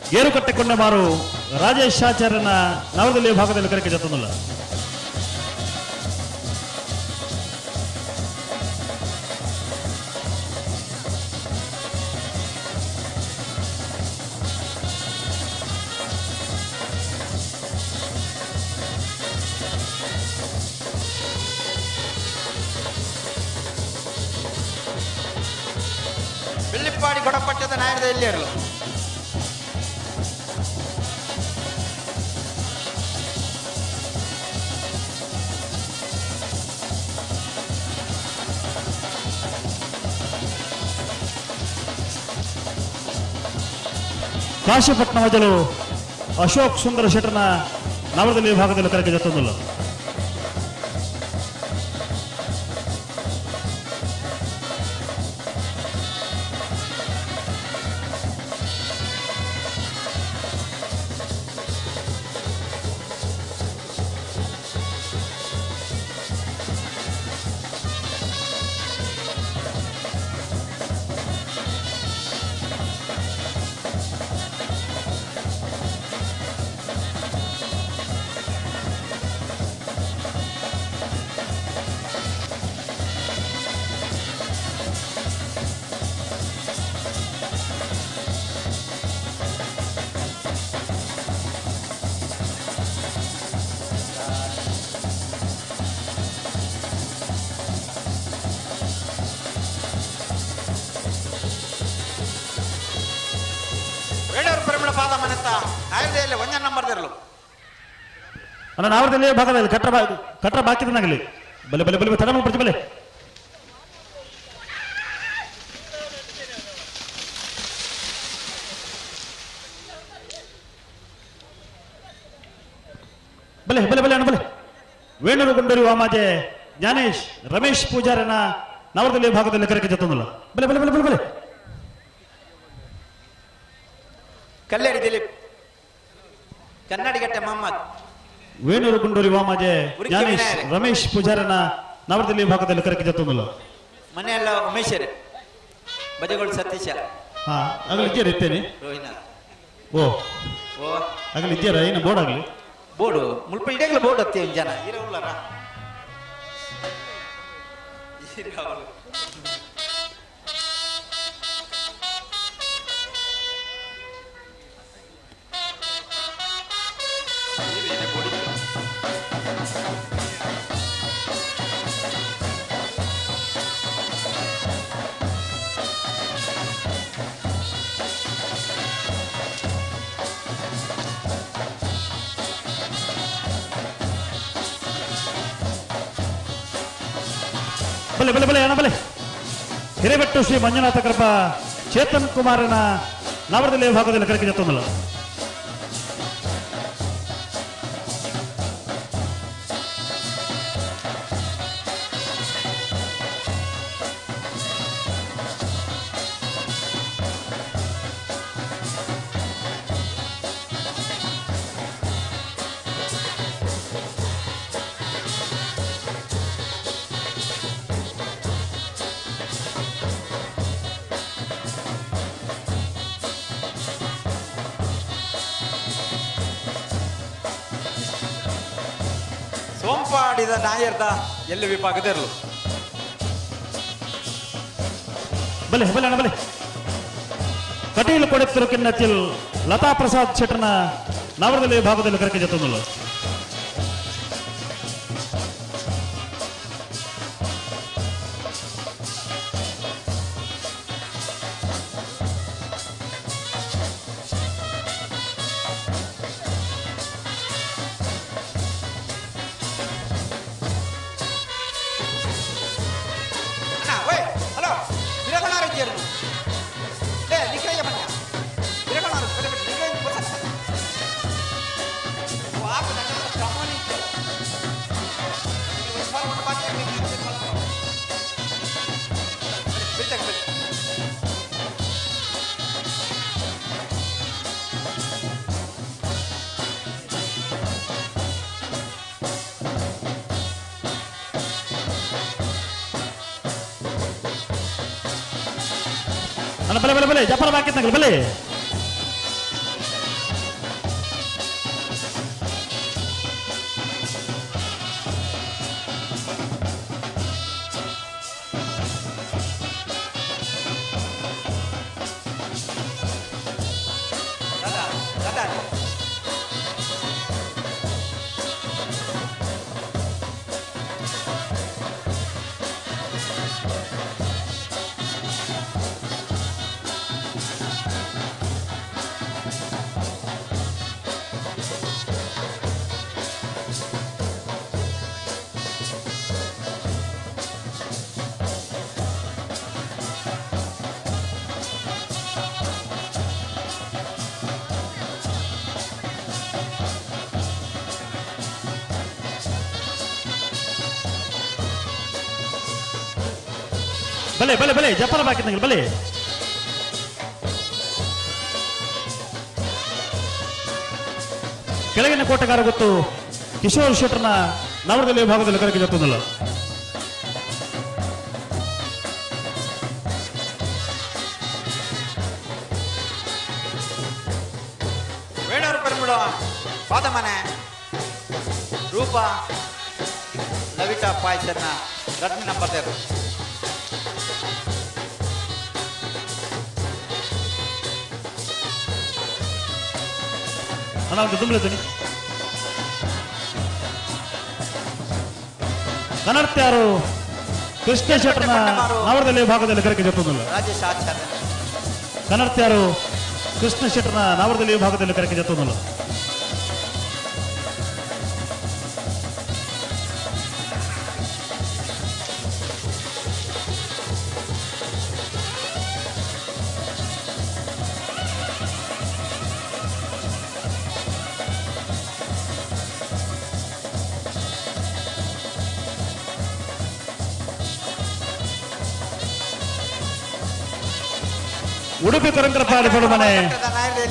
ಗೇರು ಕಟ್ಟಿಕೊಂಡ ಮಾರು ರಾಜೇಶ್ ಆಚಾರ್ಯನ ನವರದಲ್ಲಿ ಭಾಗದಲ್ಲಿ ಕರೆಕೆ ಜೊತ್ತನಲ್ಲ ಬೆಳ್ಳಿಪ್ಪಾಡಿ ಕೊಡಪಟ್ಟದ ನಾಯಕದ ಎಲ್ಲಿ ಇರಲು ಕಾಶಿಪಟ್ಟಣ ಮೊದಲು ಅಶೋಕ್ ಸುಂದರ ಶೆಟ್ಟರ್ನ ನವರದಲ್ಲಿ ಭಾಗದಲ್ಲಿ ಕರೆಕೆ ಜೊತ್ತನಲ್ಲ ಅಲ್ಲ ನಾವರದಲ್ಲಿ ಭಾಗದಲ್ಲಿ ಕಟ್ಟ ಬಾಕಿದನಾಗಲಿ ಬಲೆ ಬಲೆ ಬಲೆ ತಡ ಮಾಡ್ಬಿಡ್ತಿ ಬಲೆ ಬಲೆ ಬಲೆ ಬಲೆ ಅಣ್ಣ ಬಲೆ ವೇಣೂರು ಗುಂಡೂರು ವಾಮಾಜೆ ಜ್ಞಾನೇಶ್ ರಮೇಶ್ ಪೂಜಾರನ ನವರದಲ್ಲಿ ಭಾಗದಲ್ಲಿ ಕರೆಕೆ ಜೊತ್ತನಲ್ಲ ಬಲೆ ಬಲೆ ಬಲೆ ಬಲೆ ಬಲೆ ಕಲ್ಲೇರಿ ದಿಲೀಪ್ ಕನ್ನಡಿಗಟ್ಟೆ ಮೊಹಮ್ಮದ್, ವೇಣೂರು ಗುಂಡೂರಿ ವಾಮಾಜೆ ಜ್ಞಾನೇಶ್ ರಮೇಶ್ ಪೂಜಾರನ ನವರದಲ್ಲಿ ವಿಭಾಗದಲ್ಲಿ ಕರೆಕೆ ಜತ್ತೊಂದುಲ್ಲ. ಮನೆಯಲ್ಲ ಉಮೇಶರೇ, ಬಜಗೋಳ್ ಸತೀಶ. ಹಾ ಆಗಲಿ ಇದ್ದೀರ ಇತ್ತೇನೆ. ರೋಹಿನ ಓ ಓ ಆಗಲಿ ಇದ್ದೀರ ಏನು ಬೋರ್ಡ್ ಆಗಲಿ ಬೋರ್ಡು ಮುಲ್ಪ ಇಡಗಲ ಬೋರ್ಡ್ ಹತ್ತಿ ಜನ ಇರವುಳ್ಳರ ಬಲೆ ಬಲೆ ಬಲೆ ಅಣ್ಣ ಬಲೆ. ಹಿರೇಬೆಟ್ಟು ಶ್ರೀ ಮಂಜುನಾಥ ಕೃಪ ಚೇತನ್ ಕುಮಾರನ ನವರದಲ್ಲಿ ವಿಭಾಗದಲ್ಲಿ ಕರೆಕೆ ಜತ್ತೊಂದುಲ್ಲ. ಸೋಂಪಾಡಿದ ನಾಯರ್ದ ಎಲ್ಲಿ ವಿಭಾಗದಿರಲು ಬಲೆ ಬಲೆ ಅಣ್ಣ ಬಲೆ. ಕಟೀಲು ಕೊಡೆತ್ತರು ಕಿನ್ನಚ್ಚಿಲ್ ಲತಾ ಪ್ರಸಾದ್ ಶೆಟ್ಟರ್ನ ನವರದಲ್ಲಿ ವಿಭಾಗದಲ್ಲಿ ಕರೆಕೆ ಜತ್ತೊಂದುಲ್ಲ. ಅಣ್ಣ ಬಲೆ ಬಲೆ ಬಲೆ ಜಪಾನ ಬಾಕಿತ್ನಾಗಲ್ಲ ಬಲೆ. ಬಲೆ ಬಲೆ ಬಲೆ ಜಪಾನ ಬಾಕಿತ್ನಾಗಲ್ಲ ಬಲೆ. ಕೆಳಗಿನ ಕೋಟೆಗಾರ ಗೊತ್ತು ಕಿಶೋರ್ ಶೆಟ್ಟರ್ನ ನವರದಲ್ಲಿ ವಿಭಾಗದಲ್ಲಿ ಕರೆಕೆ ಜತ್ತೊಂದುಲ್ಲ. ವೇಣೂರು ಪೆರುಂಬಳ ಪಾದಮನೆ ರೂಪ ಲವಿಟಾ ಪಾಯ್ಸನ್ನ ರತ್ನ ನಂಬರ್ದೇರು ಅಣ್ಣ ಒಂದು ದುಂಬಳಿದ್ದೀನಿ. ಕನ್ನಡ್ತ್ಯಾರು ಕೃಷ್ಣ ಶೆಟ್ಟರ್ನ ನವರದಲ್ಲಿ ವಿಭಾಗದಲ್ಲಿ ಕರೆಕೆ ಜತ್ತೊಂದುಲ್ಲ. ರಾಜೇಶ್ ಆಚಾರ್ಯ ಕನ್ನಡ್ತ್ಯಾರು ಕೃಷ್ಣ ಶೆಟ್ಟರ್ನ ನವರದಲ್ಲಿ ವಿಭಾಗದಲ್ಲಿ ಕರೆಕೆ ಜತ್ತೊಂದುಲ್ಲ. ಉಡುಪಿ ಕರಂಕರ ಪಾಡಿ ಮನೆ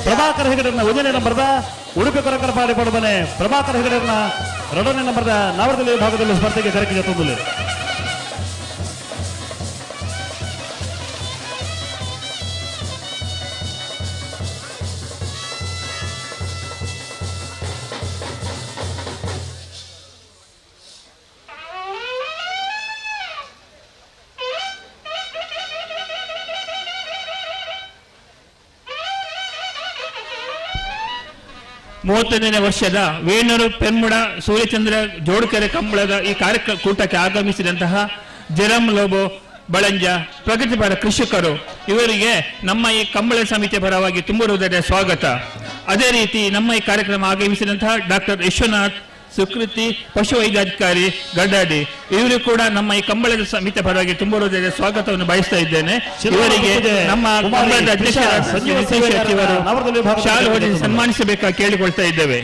ಪ್ರಭಾಕರ್ ಹೆಗಡೆನ 1ನೇ ನಂಬರ್ದ ಉಡುಪಿ ಕೊರಕರಪಾಡಿ ಪಡುಮನೆ ಪ್ರಭಾಕರ್ ಹೆಗಡೆಯನ್ನ 2ನೇ ನಂಬರ್ದ ನವರದಲ್ಲಿ ವಿಭಾಗದಲ್ಲಿ ಸ್ಪರ್ಧೆಗೆ ಕರೆಕಿದೆ ತುಂಬಲಿ. ಮೂವತ್ತೊಂದನೇ ವರ್ಷದ ವೇಣೂರು ಪೆರ್ಮುಡ ಸೂರ್ಯಚಂದ್ರ ಜೋಡುಕೆರೆ ಕಂಬಳದ ಈ ಕೂಟಕ್ಕೆ ಆಗಮಿಸಿದಂತಹ ಜೆರಮ್ ಲೋಬೋ ಬಳಂಜ ಪ್ರಗತಿಪರ ಕೃಷಿಕರು ಇವರಿಗೆ ನಮ್ಮ ಈ ಕಂಬಳ ಸಮಿತಿಯ ಪರವಾಗಿ ತುಂಬ ಹೃದಯದ ಸ್ವಾಗತ. ಅದೇ ರೀತಿ ನಮ್ಮ ಈ ಕಾರ್ಯಕ್ರಮ ಆಗಮಿಸಿದಂತಹ ಡಾಕ್ಟರ್ ವಿಶ್ವನಾಥ್ ಸುಕೃತಿ ಪಶುವೈದ್ಯಾಧಿಕಾರಿ ಗಡ್ಡಾಡಿ ಇವರು ಕೂಡ ನಮ್ಮ ಈ ಕಂಬಳದ ಸಮಿತಿಯ ಪರವಾಗಿ ತುಂಬ ಹೃದಯದ ಸ್ವಾಗತವನ್ನು ಬಯಸ್ತಾ ಇದ್ದೇನೆ. ಇವರಿಗೆ ನಮ್ಮ ಕಂಬಳದ ಅಧ್ಯಕ್ಷರು ಶಾಲು ಹೊಡೆದು ಸನ್ಮಾನಿಸಬೇಕಾಗಿ ಕೇಳಿಕೊಳ್ತಾ ಇದ್ದೇವೆ.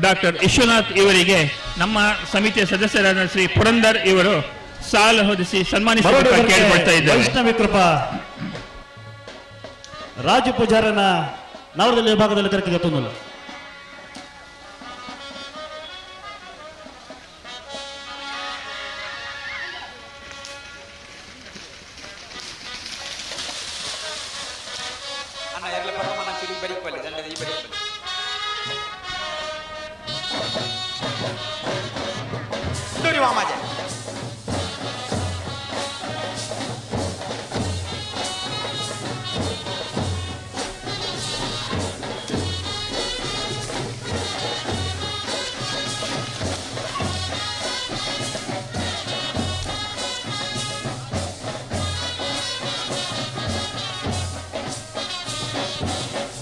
ಡಾಕ್ಟರ್ ವಿಶ್ವನಾಥ್ ಇವರಿಗೆ ನಮ್ಮ ಸಮಿತಿಯ ಸದಸ್ಯರಾದ ಶ್ರೀ ಪುರಂದರ್ ಇವರು ಸಾಲ ಹೊದಿಸಿ ಸನ್ಮಾನಿಸಬೇಕಾಗಿ ಕೇಳಿಕೊಳ್ತಾ ಇದ್ದೇವೆ. ವೈಷ್ಣವಿ ಕೃಪಾ ರಾಜು ಪೂಜಾರನ ನವರದಲ್ಲಿ ವಿಭಾಗದಲ್ಲಿ ಕರೆಕಿದೆ ತುಂಬಲು.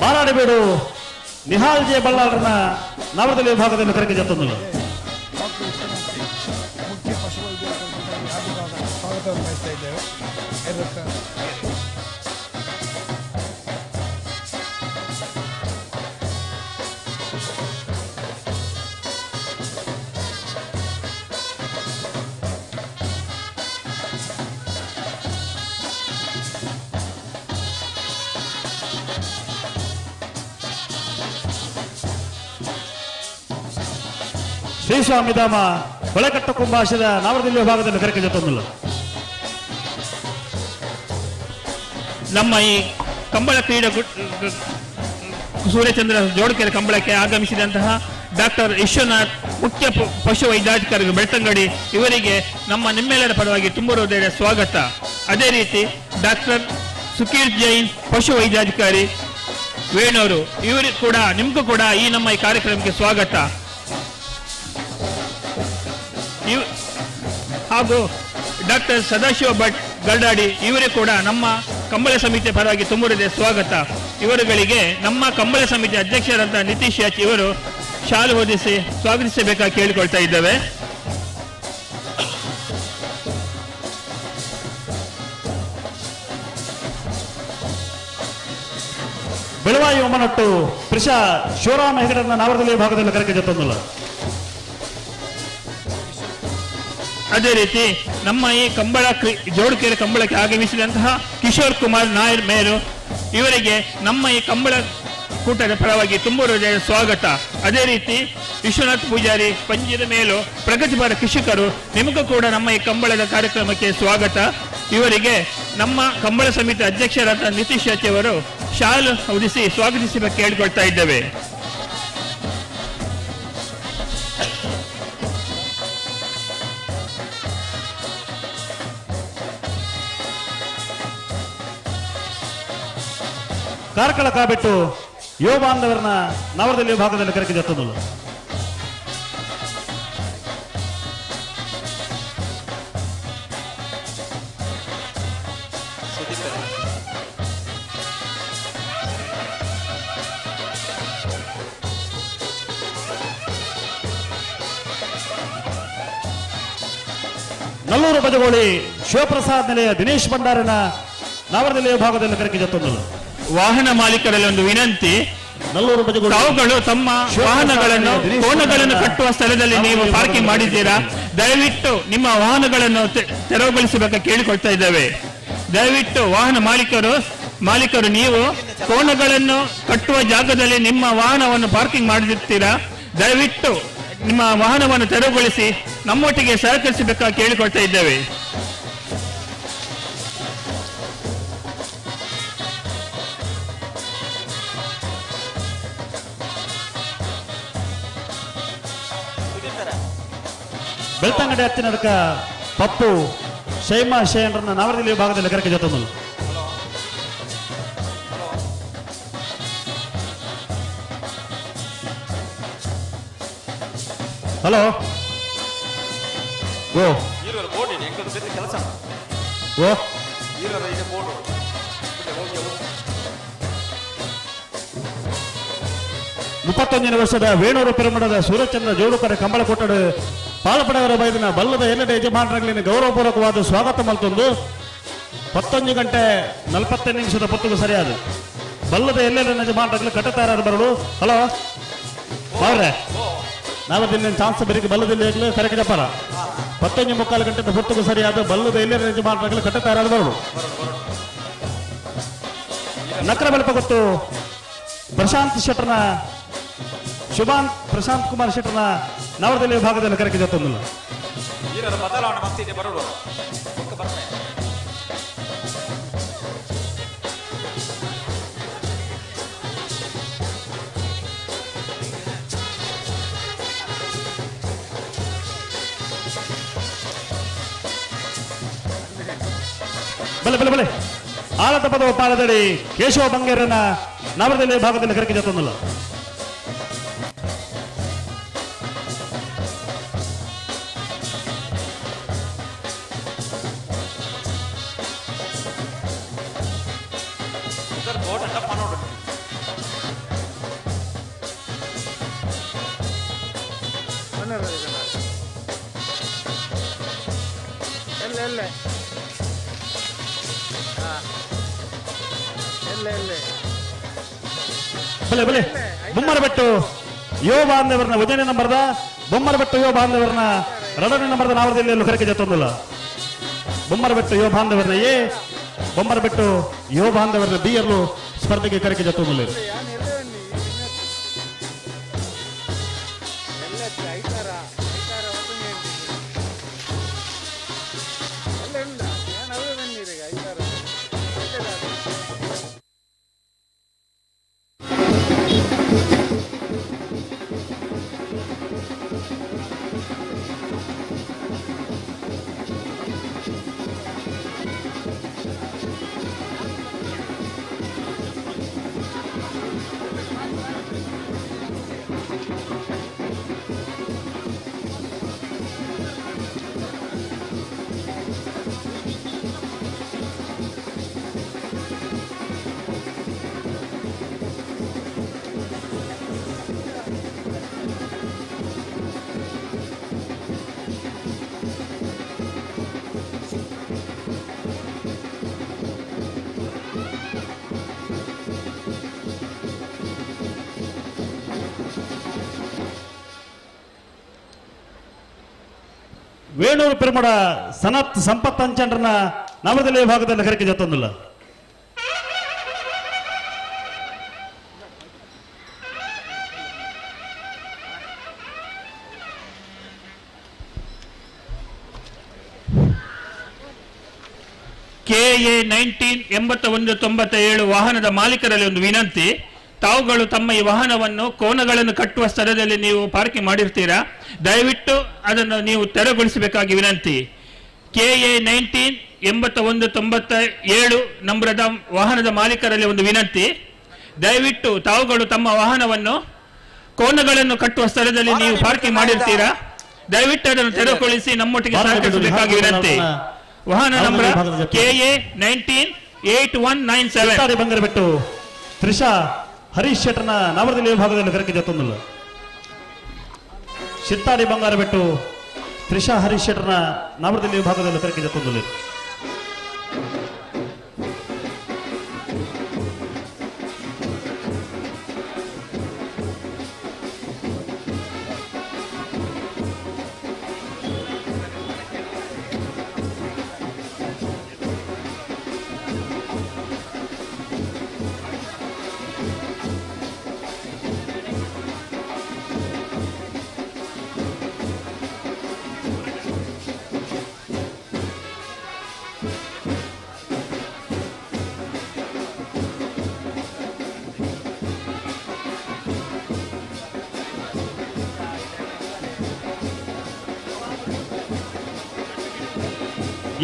ಬಾರಾಡಿಬೇಡು ನಿಹಾಲ್ ಜೆ ಬಳ್ಳಾರನ ನವರದಲ್ಲಿ ವಿಭಾಗದಲ್ಲಿ ಕರೆಕಿದೆ ತುಂಬಲು. ಶ್ರೀಸ್ವಾಮಿ ಧಾಮ ಹೊಳೆಕಟ್ಟ ಕುಂಭಾಶದ ನವರದಲ್ಲಿ ವಿಭಾಗದಲ್ಲಿ ಕರೆಕಿದೆ ತುಂಬಲು. ನಮ್ಮ ಈ ಕಂಬಳ ಕ್ರೀಡಾ ಸೂರ್ಯಚಂದ್ರ ಜೋಡುಕೆರೆ ಕಂಬಳಕ್ಕೆ ಆಗಮಿಸಿದಂತಹ ಡಾಕ್ಟರ್ ವಿಶ್ವನಾಥ್ ಮುಖ್ಯ ಪಶು ವೈದ್ಯಾಧಿಕಾರಿ ಬೆಳ್ತಂಗಡಿ ಇವರಿಗೆ ನಮ್ಮ ನಿಮ್ಮೆಲ್ಲರ ಪರವಾಗಿ ತುಂಬ ಹೃದಯದ ಸ್ವಾಗತ. ಅದೇ ರೀತಿ ಡಾಕ್ಟರ್ ಸುಕೀರ್ ಜೈನ್ ಪಶು ವೈದ್ಯಾಧಿಕಾರಿ ವೇಣೂರು ಇವರಿಗೂ ಕೂಡ ನಿಮಗೂ ಕೂಡ ಈ ನಮ್ಮ ಈ ಕಾರ್ಯಕ್ರಮಕ್ಕೆ ಸ್ವಾಗತ. ಹಾಗೂ ಡಾಕ್ಟರ್ ಸದಾಶಿವ ಭಟ್ ಗಲ್ಡಾಡಿ ಇವರೇ ಕೂಡ ನಮ್ಮ ಕಂಬಳ ಸಮಿತಿಯ ಪರವಾಗಿ ತುಂಬ ಹೃದಯ ಸ್ವಾಗತ. ಇವರುಗಳಿಗೆ ನಮ್ಮ ಕಂಬಳ ಸಮಿತಿ ಅಧ್ಯಕ್ಷರಾದ ನಿತೀಶ್ ಯಾಚ್ ಇವರು ಶಾಲು ಹೊದಿಸಿ ಸ್ವಾಗತಿಸಬೇಕಾಗಿ ಕೇಳಿಕೊಳ್ತಾ ಇದ್ದೇವೆ. ಬೆಳವಾಯಿ ಒಮ್ಮನಟ್ಟು ಪ್ರಿಷಾ ಶಿವರಾಮ ಹೆಗಡನ್ನ ನವರದಲ್ಲಿ ವಿಭಾಗದಲ್ಲಿ ಕರೆಕಿದೆ ತುಂಬಲು. ಅದೇ ರೀತಿ ನಮ್ಮ ಈ ಕಂಬಳ ಜೋಡುಕೆರೆ ಕಂಬಳಕ್ಕೆ ಆಗಮಿಸಿದಂತಹ ಕಿಶೋರ್ ಕುಮಾರ್ ನಾಯರ್ ಮೇರು ಇವರಿಗೆ ನಮ್ಮ ಈ ಕಂಬಳ ಕೂಟದ ಪರವಾಗಿ ತುಂಬ ಹೃದಯ ಸ್ವಾಗತ. ಅದೇ ರೀತಿ ವಿಶ್ವನಾಥ್ ಪೂಜಾರಿ ಪಂಜಿದ ಮೇಲು ಪ್ರಗತಿಪರ ಕೃಷಿಕರು ನಿಮಗೂ ಕೂಡ ನಮ್ಮ ಈ ಕಂಬಳದ ಕಾರ್ಯಕ್ರಮಕ್ಕೆ ಸ್ವಾಗತ. ಇವರಿಗೆ ನಮ್ಮ ಕಂಬಳ ಸಮಿತಿ ಅಧ್ಯಕ್ಷರಾದ ನಿತೀಶ್ ಯಾಚ್ ಅವರು ಶಾಲು ಹೊದಿಸಿ ಸ್ವಾಗತಿಸಬೇಕು ಕೇಳಿಕೊಳ್ತಾ ಇದ್ದೇವೆ. ಕಾರ್ಕಳ ಕಾಬಿಟ್ಟು ಯುವ ಬಾಂಧವರನ್ನ ನವರದಲ್ಲಿ ವಿಭಾಗದಲ್ಲಿ ಕರೆಕಿದೆ ತುಂಬಲು. ನಲ್ಲೂರು ಬಜಗೋಳಿ ಶಿವಪ್ರಸಾದ್ ನಿಲಯ ದಿನೇಶ್ ಭಂಡಾರನ ನವರದಲ್ಲಿ ವಿಭಾಗದಲ್ಲಿ ಕರೆಕಿದೆ ತುಂಬಲು. ವಾಹನ ಮಾಲೀಕರಲ್ಲಿ ಒಂದು ವಿನಂತಿ, ತಾವುಗಳು ತಮ್ಮ ವಾಹನಗಳನ್ನು ಕೋಣಗಳನ್ನು ಕಟ್ಟುವ ಸ್ಥಳದಲ್ಲಿ ನೀವು ಪಾರ್ಕಿಂಗ್ ಮಾಡಿದ್ದೀರಾ, ದಯವಿಟ್ಟು ನಿಮ್ಮ ವಾಹನಗಳನ್ನು ತೆರವುಗೊಳಿಸಬೇಕು ಕೇಳಿಕೊಳ್ತಾ ಇದ್ದೇವೆ. ದಯವಿಟ್ಟು ವಾಹನ ಮಾಲೀಕರು ನೀವು ಕೋಣಗಳನ್ನು ಕಟ್ಟುವ ಜಾಗದಲ್ಲಿ ನಿಮ್ಮ ವಾಹನವನ್ನು ಪಾರ್ಕಿಂಗ್ ಮಾಡಿರ್ತೀರಾ. ದಯವಿಟ್ಟು ನಿಮ್ಮ ವಾಹನವನ್ನು ತೆರವುಗೊಳಿಸಿ ನಮ್ಮೊಟ್ಟಿಗೆ ಸಹಕರಿಸಬೇಕಾಗಿ ಕೇಳಿಕೊಳ್ತಾ ಇದ್ದೇವೆ. ಬೆಳ್ತಂಗಡಿ ಹತ್ತಿನದಕ್ಕ ಪಪ್ಪು ಶೈಮಾ ಶೇನ್ರನ್ನ ನವರದಲ್ಲಿ ಭಾಗದಲ್ಲಿ ಕರೆಕೆ ಜೊತೆ ಹಲೋ ಓ ಕೆಲಸ ಓ 31 ವರ್ಷದ ವೇಣೂರು ಪಿರಮಿಡದ ಸೂರ್ಯಚಂದ್ರ ಜೋಡುಕರ ಕಂಬಳ ಕೊಟ್ಟಡು ಪಾಲ್ಪಡೆಯವರ ಬೈದಿನ ಬಲ್ಲದ ಎಲ್ಲೆಡೆ ಯಜಮಾನರಲ್ಲಿ ಗೌರವಪೂರ್ವಕವಾದ ಸ್ವಾಗತ ಮಲ್ತೊಂದು 11 ಗಂಟೆ 45 ನಿಮಿಷದ ಪೊತ್ತಿಗೆ ಸರಿಯಾದ ಬಲ್ಲದ ಎಲ್ಲೆಡೆ ಯಜಮಾನರಲ್ಲಿ ಕಟ್ಟತಾರ ಬರಲು. ಹಲೋ ಅವ್ರೆ ನಾವು ದಿನ ಚಾನ್ಸ್ ಬರೀ ಬಲ್ಲದಲ್ಲಿ ಕರೆಕ್ಟ್ ಜಪ್ಪರ 11:45 ಗಂಟೆ ಪೊತ್ತಿಗೆ ಸರಿಯಾದ ಬಲ್ಲದ ಎಲ್ಲೆಡೆ ಯಜಮಾನರಲ್ಲಿ ಕಟ್ಟತಾರ ಬರಲು. ನಕರ ಬೆಳಪ ಗೊತ್ತು ಪ್ರಶಾಂತ್ ಶೆಟ್ಟರ್ನ ಪ್ರಶಾಂತ್ ಕುಮಾರ್ ಶೆಟ್ಟರ್ನ ನವರದಲ್ಲಿ ವಿಭಾಗದಲ್ಲಿ ಕರೆಕೆ ಜೊತ್ತೊಂದಿಲ್ಲ. ಬದಲಾವಣೆ ಮತ್ತಿದೆ ಬರೋದು ಬಲೆ ಬಲೆ ಬಲೆ ಆಲದ ಪದವ ಪಾಲದಡಿ ಕೇಶವ ಬಂಗೇರನ ನವರದಲ್ಲಿ ವಿಭಾಗದಲ್ಲಿ ಕರೆಕೆ ಜೊತ್ತೊಂದಿಲ್ಲ. ಬಲೆ ಬಲೆ ಬೊಮ್ಮರಬೆಟ್ಟು ಯುವ ಬಾಂಧವರನ್ನ ಉದಯನ ನಂಬರ್ದ ಬೊಮ್ಮರಬೆಟ್ಟು ಯುವ ಬಾಂಧವರನ್ನ ರಡನೆ ನಂಬರ್ದ ನಾವರದಲ್ಲಿ ಕರೆಕೆ ಜೊತ್ತೊಂದಿಲ್ಲ. ಬೊಮ್ಮರಬೆಟ್ಟು ಯುವ ಬಾಂಧವರನ್ನ ಬೊಮ್ಮರಬೆಟ್ಟು ಯುವ ಬಾಂಧವರನ್ನ ಬಿಯರ್ಲು ಸ್ಪರ್ಧೆಗೆ ಕರೆಕೆ ಜೊತ್ತೊಂದಿಲ್ಲ. ವೇಣೂರು ಪಿರಮಡ ಸನತ್ ಸಂಪತ್ ಅಂಚಂಡ್ರನ ನವರದಲ್ಲಿ ವಿಭಾಗದಲ್ಲಿ ಕರೆಕೆ ಜೊತ್ತೊಂದಿಲ್ಲ. KA 198197 ವಾಹನದ ಮಾಲೀಕರಲ್ಲಿ ಒಂದು ವಿನಂತಿ. ತಾವುಗಳು ತಮ್ಮ ಈ ವಾಹನವನ್ನು ಕೋನಗಳನ್ನು ಕಟ್ಟುವ ಸ್ಥಳದಲ್ಲಿ ನೀವು ಪಾರ್ಕಿಂಗ್ ಮಾಡಿರ್ತೀರಾ. ದಯವಿಟ್ಟು ಅದನ್ನು ನೀವು ತೆರವುಗೊಳಿಸಬೇಕಾಗಿ ವಿನಂತಿ. KA 198197 ನಂಬರದ ವಾಹನದ ಮಾಲೀಕರಲ್ಲಿ ಒಂದು ವಿನಂತಿ. ದಯವಿಟ್ಟು ತಾವುಗಳು ತಮ್ಮ ವಾಹನವನ್ನು ಕೋನಗಳನ್ನು ಕಟ್ಟುವ ಸ್ಥಳದಲ್ಲಿ ನೀವು ಪಾರ್ಕಿಂಗ್ ಮಾಡಿರ್ತೀರಾ. ದಯವಿಟ್ಟು ಅದನ್ನು ತೆರವುಗೊಳಿಸಿ ನಮ್ಮೊಟ್ಟಿಗೆ ಸಹಕರಿಸಬೇಕಾಗಿ ವಿನಂತಿ. ವಾಹನ ನಂಬರ್ KA 198197 ಬಂಗರಬೆಟ್ಟು ತ್ರಿಷಾ ಹರೀಶ್ ಶೆಟ್ಟರ್ನ ನವರದಲ್ಲಿ ವಿಭಾಗದಲ್ಲಿ ಕರೆಕೆ ಜೊತ್ತೊಂದಿಲ್ಲ. ಶಿತ್ತಾಡಿ ಬಂಗಾರಬೆಟ್ಟು ತ್ರಿಷಾ ಹರೀಶ್ ಶೆಟ್ಟರ್ನ ನವರದಲ್ಲಿ ವಿಭಾಗದಲ್ಲಿ ಕರೆಕೆ ಜೊತ್ತೊಂದಿಲ್ಲ.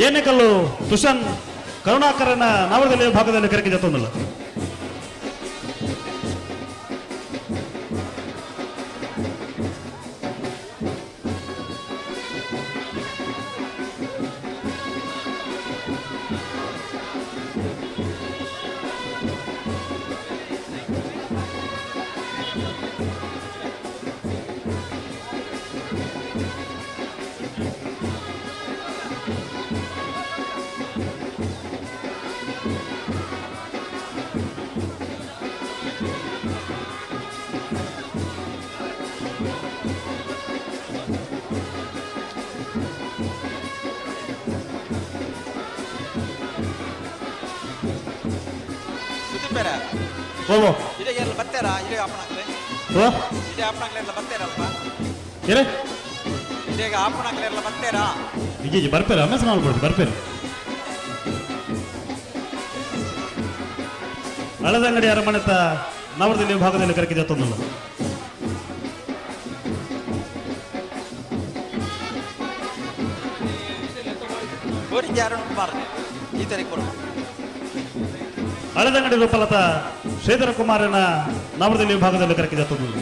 ಏನೆಕಲ್ಲು ತುಷನ್ ಕರುಣಾಕರನ ನವರದಲ್ಲಿ ಭಾಗದಲ್ಲಿ ಕರೆಕೆ ಜತ್ತೊಂದಲ್ಲ ಓ ಇದೆಲ್ಲ ಬರ್ತಾರಾ ಇದೇ ಆಪಣಾಗ್ಲೆ ಓ ಇದೇ ಆಪಣಾಗ್ಲೆಲ್ಲ ಬರ್ತಾರಲ್ಪ ಏನೇ ಇದೀಗ ಆಪಣಾಗ್ಲೆಲ್ಲ ಬರ್ತಾರಾ ಈಗ ಬರ್ಪೇರ ಅಮ್ಮ ಮಾಡ್ಬೋದು ಬರ್ಪೇರು ಹಳದಂಗಡಿ ಅರಮನೆತ ನವರದಲ್ಲಿ ಭಾಗದಲ್ಲಿ ಕರೆಕೆ ಜತ್ತೊಂದಲ್ಲ ಗೋರಿಗೆ ಯಾರು ಬಾರ್ದೆ ಈ ತರ ಕೊಡು ಹಳದಂಗಡಿ ರೂಪಲತ ಶ್ರೀಧರ ಕುಮಾರನ ನವರದಲ್ಲಿ ಭಾಗದಲ್ಲಿ ಕರೆಕೆ ಜತ್ತೊಂದಲ್ಲ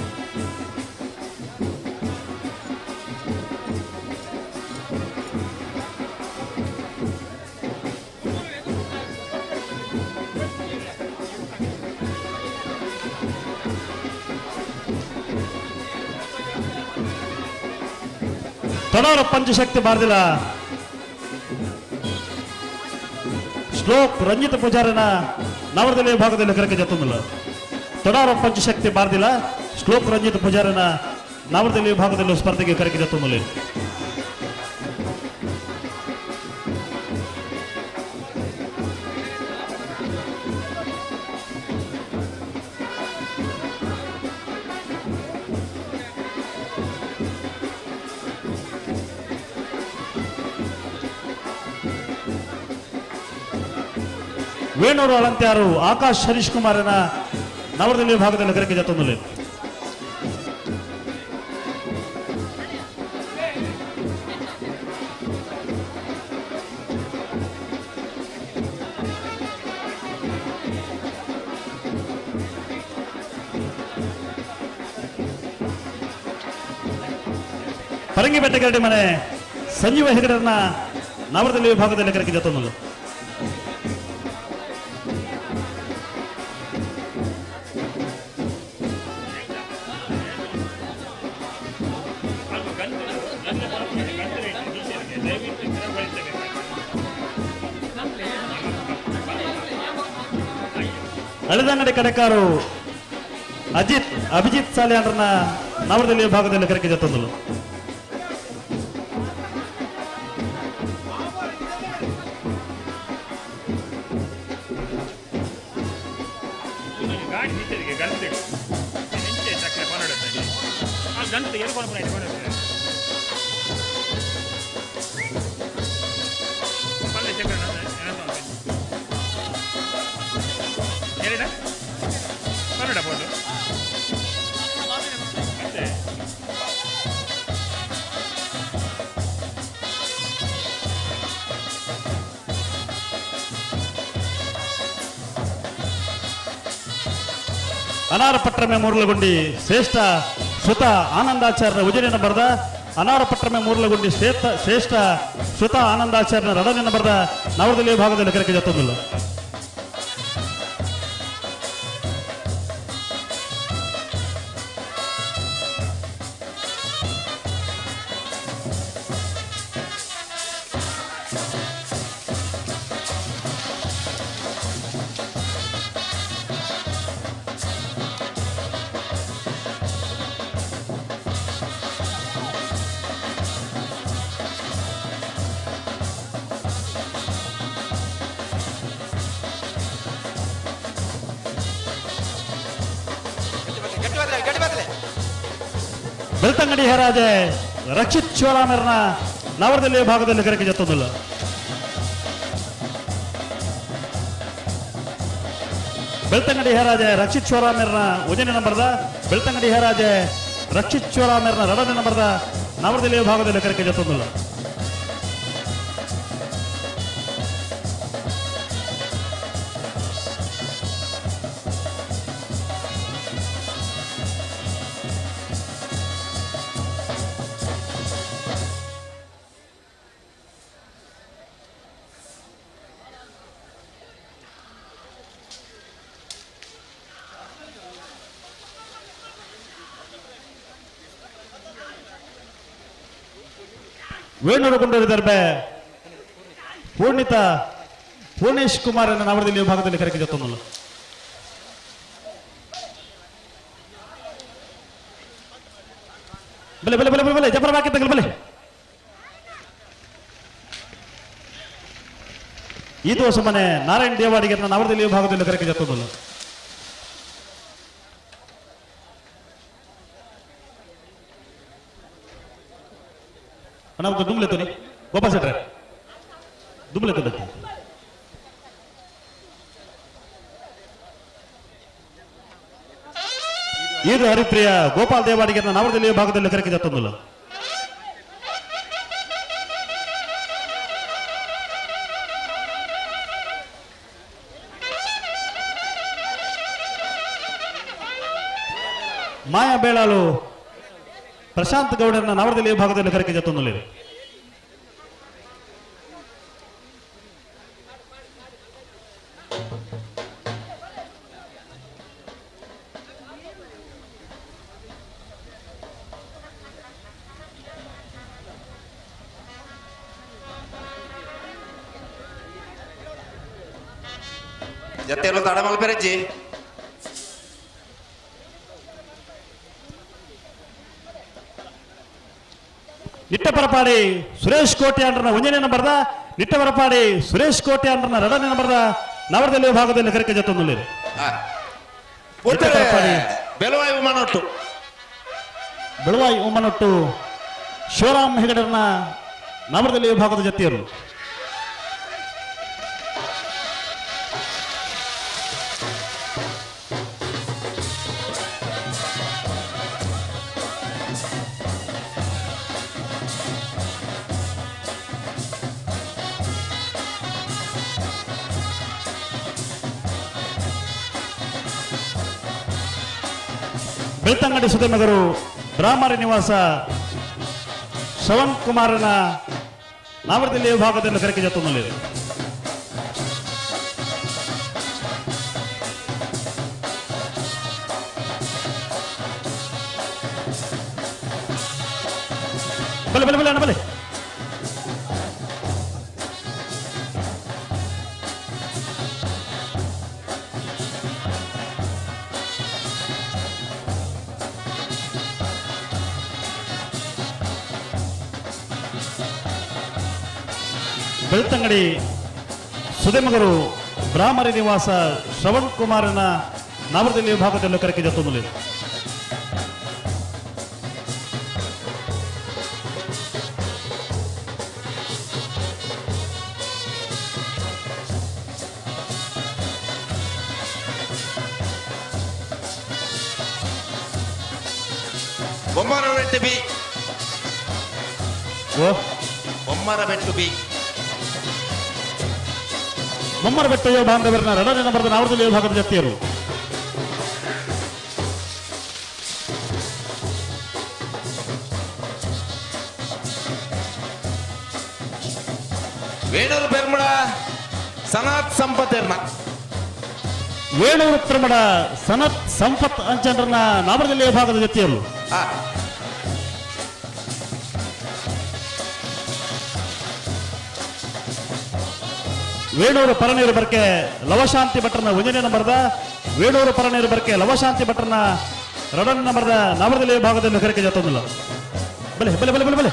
ತೊಡರ ಪಂಚಶಕ್ತಿ ಬಾರ್ದಿಲ್ಲ ಶ್ಲೋಕ್ ರಂಜಿತ ಪೂಜಾರನ ನವರದಲ್ಲಿ ಭಾಗದಲ್ಲಿ ಕರೆಕೆ ಜತ್ತೊಂದಲ್ಲ ತೊಡರ ಪಂಚಶಕ್ತಿ ಬಾರ್ದಿಲ್ಲ ಶ್ಲೋಕ್ ರಂಜಿತ ಪೂಜಾರನ ನವರದಲ್ಲಿ ಭಾಗದಲ್ಲಿ ಸ್ಪರ್ಧೆಗೆ ಕರೆಕೆ ಜತ್ತೊಂದಲ್ಲ ವೇಣೂರು ಅಳಂತ್ಯಾರು ಆಕಾಶ್ ಹರೀಶ್ ಕುಮಾರನ ನವರದಲ್ಲಿ ಭಾಗದಲ್ಲಿ ಕರೆಕೆ ಜತ್ತೊಂದಲ್ಲ ಪರಂಗಿ ಬೆಟ್ಟಗರಡಿ ಮನೆ ಸಂಜೀವ ಹೆಗಡರನ್ನ ನವರದಲ್ಲಿ ಭಾಗದಲ್ಲಿ ಕರೆಕೆ ಜತ್ತೊಂದಲ್ಲ ಹಳದಂಗಡಿ ಕಡೆಕಾರು ಅಭಿಜಿತ್ ಸಾಲಿಯಾನ್ರನ್ನ ನವರದಲ್ಲಿ ಭಾಗದಲ್ಲಿ ಕರೆಕೆ ಜತ್ತೊಂದಲ್ಲ ಅನಾರ ಪಟ್ರಮೆ ಮೂರ್ಲಗುಂಡಿ ಶ್ರೇಷ್ಠ ಶ್ರುತ ಆನಂದಾಚಾರ್ಯ ಉಜನಿನ ಬರೆದ ಅನಾರ ಪಟ್ರಮೆ ಮೂರ್ಲಗುಂಡಿ ಶ್ರೇಷ್ಠ ಶ್ರುತ ಆನಂದಾಚಾರ್ಯ ರಡನಿನ ಬರೆದ ನವರದಲ್ಲಿ ಭಾಗದಲ್ಲಿ ಕರೆಕೆ ಜತ್ತೊಂದಲ್ಲ ಬೆಳ್ತಂಗಡಿ ಹೇರಾಜೆ ರಕ್ಷಿತ್ ಶಿವರಾಮರನ ನವರದಲ್ಲಿ ಭಾಗದಲ್ಲಿ ಕರೆಕೆ ಜತ್ತೊಂದಲ್ಲ ಬೆಳ್ತಂಗಡಿ ಹೇರಾಜೆ ರಕ್ಷಿತ್ ಶಿವರಾಮರನ ಉಜನಿನ ಬರೆದ ಬೆಳ್ತಂಗಡಿ ಹೇರಾಜೆ ರಕ್ಷಿತ್ ಶಿವರಾಮರನ ರಡನಿನ ಬರೆದ ನವರದಲ್ಲಿ ಭಾಗದಲ್ಲಿ ಕರೆಕೆ ಜತ್ತೊಂದಲ್ಲ ವೇಣೂರು ಗುಂಡೂರು ದರ್ಬೆ ಪೂರ್ಣೇಶ್ ಕುಮಾರ್ ಅನ್ನ ನವರದಲ್ಲಿ ವಿಭಾಗದಲ್ಲಿ ಕರೆಕೆ ಜೊತ್ತೊಂದು ಬಲೆ ಬಲೆ ಬಲೆ ಬಲೆ ಬಲೆ ಜಪರ ಬಾಕಿ ತಗಲ್ ಬಲೆ ಈ ದಿವಸ ಮನೆ ನಾರಾಯಣ ದೇವಾಡಿಗೆ ನವರದಲ್ಲಿ ವಿಭಾಗದಲ್ಲಿ ಕರೆಕೆ ಜೊತ್ತೊಂದು ನಮ್ದು ದುಮ್ಲೆ ತುನಿ ಗೋಪಾಲ್ ಸೆಟ್ರೆ ದುಮ್ಲೆ ತುನಿ ಇದು ಹರಿಪ್ರಿಯ ಗೋಪಾಲ್ ದೇವಾಡಿಗೆ ನವರದಲ್ಲಿ ಭಾಗದಲ್ಲಿ ಕರೆಕೆ ಜತ್ತೊಂದಿಲ್ಲ ಮಾಯಾ ಬೇಳಾಳು ಪ್ರಶಾಂತ್ ಗೌಡರನ್ನ ನವರದಲ್ಲಿ ಭಾಗದಲ್ಲಿ ಕರೆಕೆ ಜತ್ತೊಂದಿಲ್ಲ ಜೊತೆಯಲ್ಲೂ ತಡ ಮಲ್ಪೆರಜ್ಜಿ ನಿಟ್ಟಪರಪಾಡಿ ಸುರೇಶ್ ಕೋಟೆ ಅಂಡ್ರನ ಒಂಜನೇ ನಂಬರ್ದ ನಿಟ್ಟಪರಪಾಡಿ ಸುರೇಶ್ ಕೋಟೆ ಅಂಡ್ರನ ಎರಡನೇ ನಂಬರ್ದ ನವರದಲ್ಲಿ ಭಾಗದಲ್ಲಿ ಕರೆಕೆ ಜತ್ತೊಂದು ಬೆಲವಾಯಿ ಉಮನೊಟ್ಟು ಬೆಳವಾಯಿ ಉಮ್ಮನೊಟ್ಟು ಶಿವರಾಮ್ ಹೆಗಡರ್ನ ನವರದಲ್ಲಿ ವಿಭಾಗದ ಜೊತೆಯರು ಬೆಳ್ತಂಗಡಿ ಸುಧಮಗರು ಬ್ರಾಹ್ಮಣ ನಿವಾಸ ಶ್ರವಣ್ ಕುಮಾರನ ನವರದಲ್ಲಿ ವಿಭಾಗದಲ್ಲಿ ಕರೆಕೆ ಜೊತ್ತೊಂದು ಬಲೆ ಬಲೆ ಬಲೆ ಅಣ್ಣ ಬಲೆ ಬೆಳ್ತಂಗಡಿ ಸುಧಮಗರು ಬ್ರಾಹ್ಮಣ ನಿವಾಸ ಶ್ರವಣ್ ಕುಮಾರನ ನವರದಲ್ಲಿ ವಿಭಾಗದಲ್ಲಿ ಕರೆಕೆ ಜೊತ್ತೊಂದು ಬೊಮ್ಮರ ಬೆಟ್ಟು ಬಿ ಬೊಮ್ಮರ ಬೆಟ್ಟು ಬಿ ಮೊಮ್ಮರ ಬೆಟ್ಟಯ್ಯ ಬಾಂಧವರನ್ನ ಎರಡನೇ ನಂಬರ್ದ ನವರದಲ್ಲಿ ವಿಭಾಗದ ಜೊತೆಯರು ವೇಣೂರು ಪೆರ್ಮಡ ಸನಾತ್ ಸಂಪತ್ ವೇಣೂರು ಪ್ರಮಡ ಸನತ್ ಸಂಪತ್ ಅಂಚಂಡ್ರನ್ನ ನವರದಲ್ಲಿ ವಿಭಾಗದ ಜೊತೆಯರು ವೇಣೂರು ಪರನೀರು ಬರ್ಕೆ ಲವಶಾಂತಿ ಭಟ್ರನ ಒಂದನೇ ನಂಬರ್ದ ವೇಣೂರು ಪರನೀರು ಬರ್ಕೆ ಲವಶಾಂತಿ ಭಟ್ರನ ಎರಡನೇ ನಂಬರ್ದ ನವರದಲ್ಲಿ ವಿಭಾಗದಲ್ಲಿ ಕರೆಕೆ ಜೊತ್ತೊಂದಿಲ್ಲ ಬಲೆ ಬಲೆ ಬಲೆ ಬಲೆ ಬಲೆ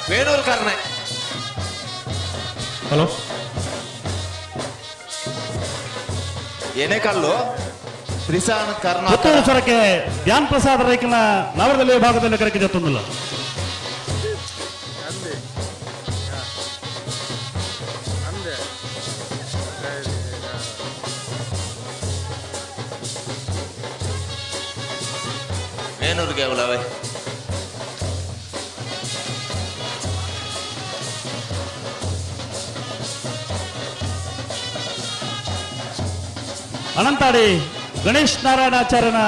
ವೇಣೂರು ಕಾರ್ನೆ ಹಲೋ ಏನೇ ಕಲ್ಲು ತ್ರಿಸಾನ್ ಪುತ್ತೂರು ಸ್ವರಕ್ಕೆ ಧ್ಯಾನ್ ಪ್ರಸಾದ್ ರೈಕನ ನವರದಲ್ಲಿ ವಿಭಾಗದಲ್ಲಿ ಕರೆಕೆ ಜೊತ್ತೊಂದಿಲ್ಲ ವೇಣೂರಿಗೆ ಅವಲವೇ ಅನಂತಾಡಿ ಗಣೇಶ್ ನಾರಾಯಣಾಚಾರ್ಯನ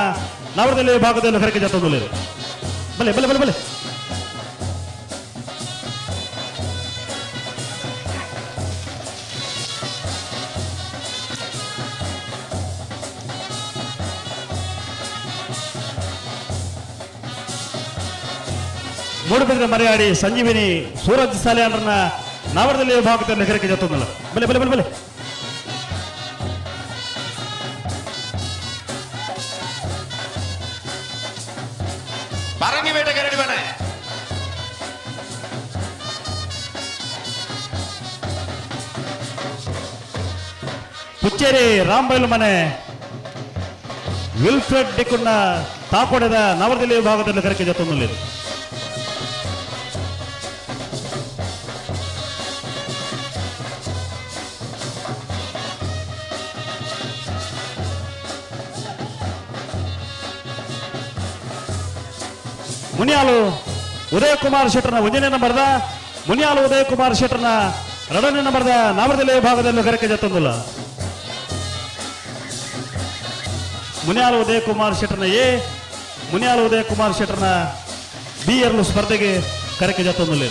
ನವರದಲ್ಲಿ ವಿಭಾಗದಲ್ಲಿ ಕರೆಕೆ ಜೊತ್ತೊಂದು ಬಲೆ ಬಲೆ ಬಲೆ ಬಲೆ ಮೂಡುಬಿದ್ರೆ ಮರೆಯಾಡಿ ಸಂಜೀವಿನಿ ಸೂರಜ್ ಸಾಲಿಯಾನ್ರನ್ನ ನಾವರದಲ್ಲಿ ವಿಭಾಗದಲ್ಲಿ ಕರೆಕೆ ಜೊತ್ತೊಂದಲ್ಲ ಬಲೆ ಬಲೆ ಬಲೆ ಬಲೆ ಪರಂಗಿ ಬೇಟೆ ಕರಡಿ ಬನೆ ಪುಚ್ಚೇರಿ ರಾಂಬೈಲು ಮನೆ ವಿಲ್ಫ್ರೆಡ್ ಡಿಕುನ್ನ ತಾಪೊಡೆದ ನವರದಲ್ಲಿ ವಿಭಾಗದಲ್ಲಿ ಕರೆಕೆ ಜೊತ್ತೊಂದಲ್ಲಿ ಮುನಿಯಾಲು ಉದಯ ಕುಮಾರ್ ಶೆಟ್ಟರ್ನ 1ನೇ ನಂಬರ್ದ ಮುನಿಯಾಲು ಉದಯ ಕುಮಾರ್ ಶೆಟ್ಟರ್ನ 2ನೇ ನಂಬರ್ದ ನಾವರದಲ್ಲಿ ವಿಭಾಗದಲ್ಲಿ ಕರೆಕೆ ಜೊತ್ತೊಂದಿಲ್ಲ ಮುನಿಯಾಲು ಉದಯ ಕುಮಾರ್ ಶೆಟ್ಟರ್ನ ಎ ಮುನಿಯಾಲು ಉದಯ ಕುಮಾರ್ ಶೆಟ್ಟರ್ನ ಬಿ ಎರಡು ಸ್ಪರ್ಧೆಗೆ ಕರೆಕೆ ಜೊತ್ತೊಂದಿಲ್ಲ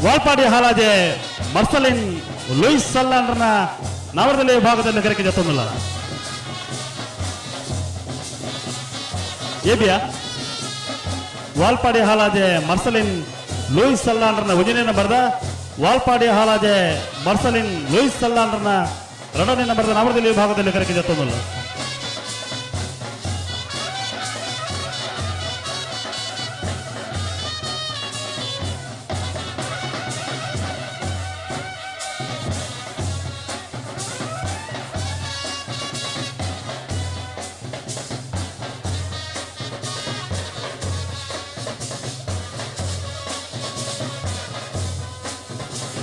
ವಾಲ್ಪಾಡಿ ಹಾಲಾಜೆ ಮರ್ಸಲಿನ್ ಲೂಯಿಸ್ ಸಲ್ಲಾಂಡ್ರನ್ನ ನವರದಲ್ಲಿ ವಿಭಾಗದಲ್ಲಿ ಕರೆಕೆ ಜೊತ್ತೊಂದಿಲ್ಲ ಏಬಿಯಾ Valpadi Halaje Marcelin Louis ಸಲ್ಲಾಂಡ್ರನ್ನ 1ನೇ ನಂಬರ್ದ Valpadi Halaje Marcelin Louis ಸಲ್ಲಾಂಡ್ರನ್ನ 2ನೇ ನಂಬರ್ದ ನವರದಲ್ಲಿ ವಿಭಾಗದಲ್ಲಿ ಕರೆಕೆ ಜೊತ್ತೊಂದಿಲ್ಲ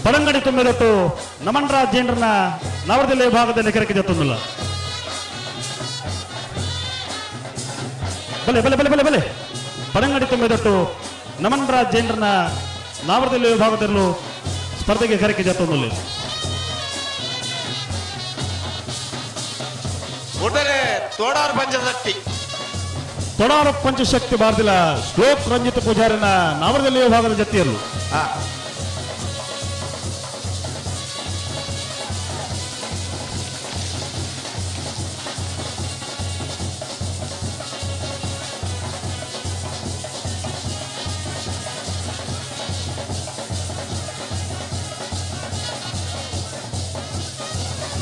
ಪಳಂಗಡಿ ತುಂಬಿದಟ್ಟು ನಮನ್ ರಾಜ್ ಜೇಂದ್ರನ ನವರದಲ್ಲಿ ವಿಭಾಗದಲ್ಲಿ ಕರೆಕೆ ಜೊತ್ತೊಂದಿಲ್ಲ ಬಲೆ ಬಲೆ ಬಲೆ ಬಲೆ ಬಲೆ ಪಳಂಗಡಿ ತುಂಬಿದಟ್ಟು ನಮನ್ ರಾಜ್ ಜೇಂದ್ರನ ನವರದಲ್ಲಿ ವಿಭಾಗದಲ್ಲೂ ಸ್ಪರ್ಧೆಗೆ ಕರೆಕೆ ಜೊತ್ತೊಂದಿಲ್ಲ ಒಟ್ಟರೆ ತೋಡಾರ್ ಪಂಚಶಕ್ತಿ ತೊಡಾರ ಪಂಚಶಕ್ತಿ ಬಾರ್ದಿಲ್ಲ ಶ್ಲೋಕ್ ರಂಜಿತ್ ಪೂಜಾರಿನ ನವರದಲ್ಲಿ ವಿಭಾಗದ ಜೊತೆಯಲ್ಲೂ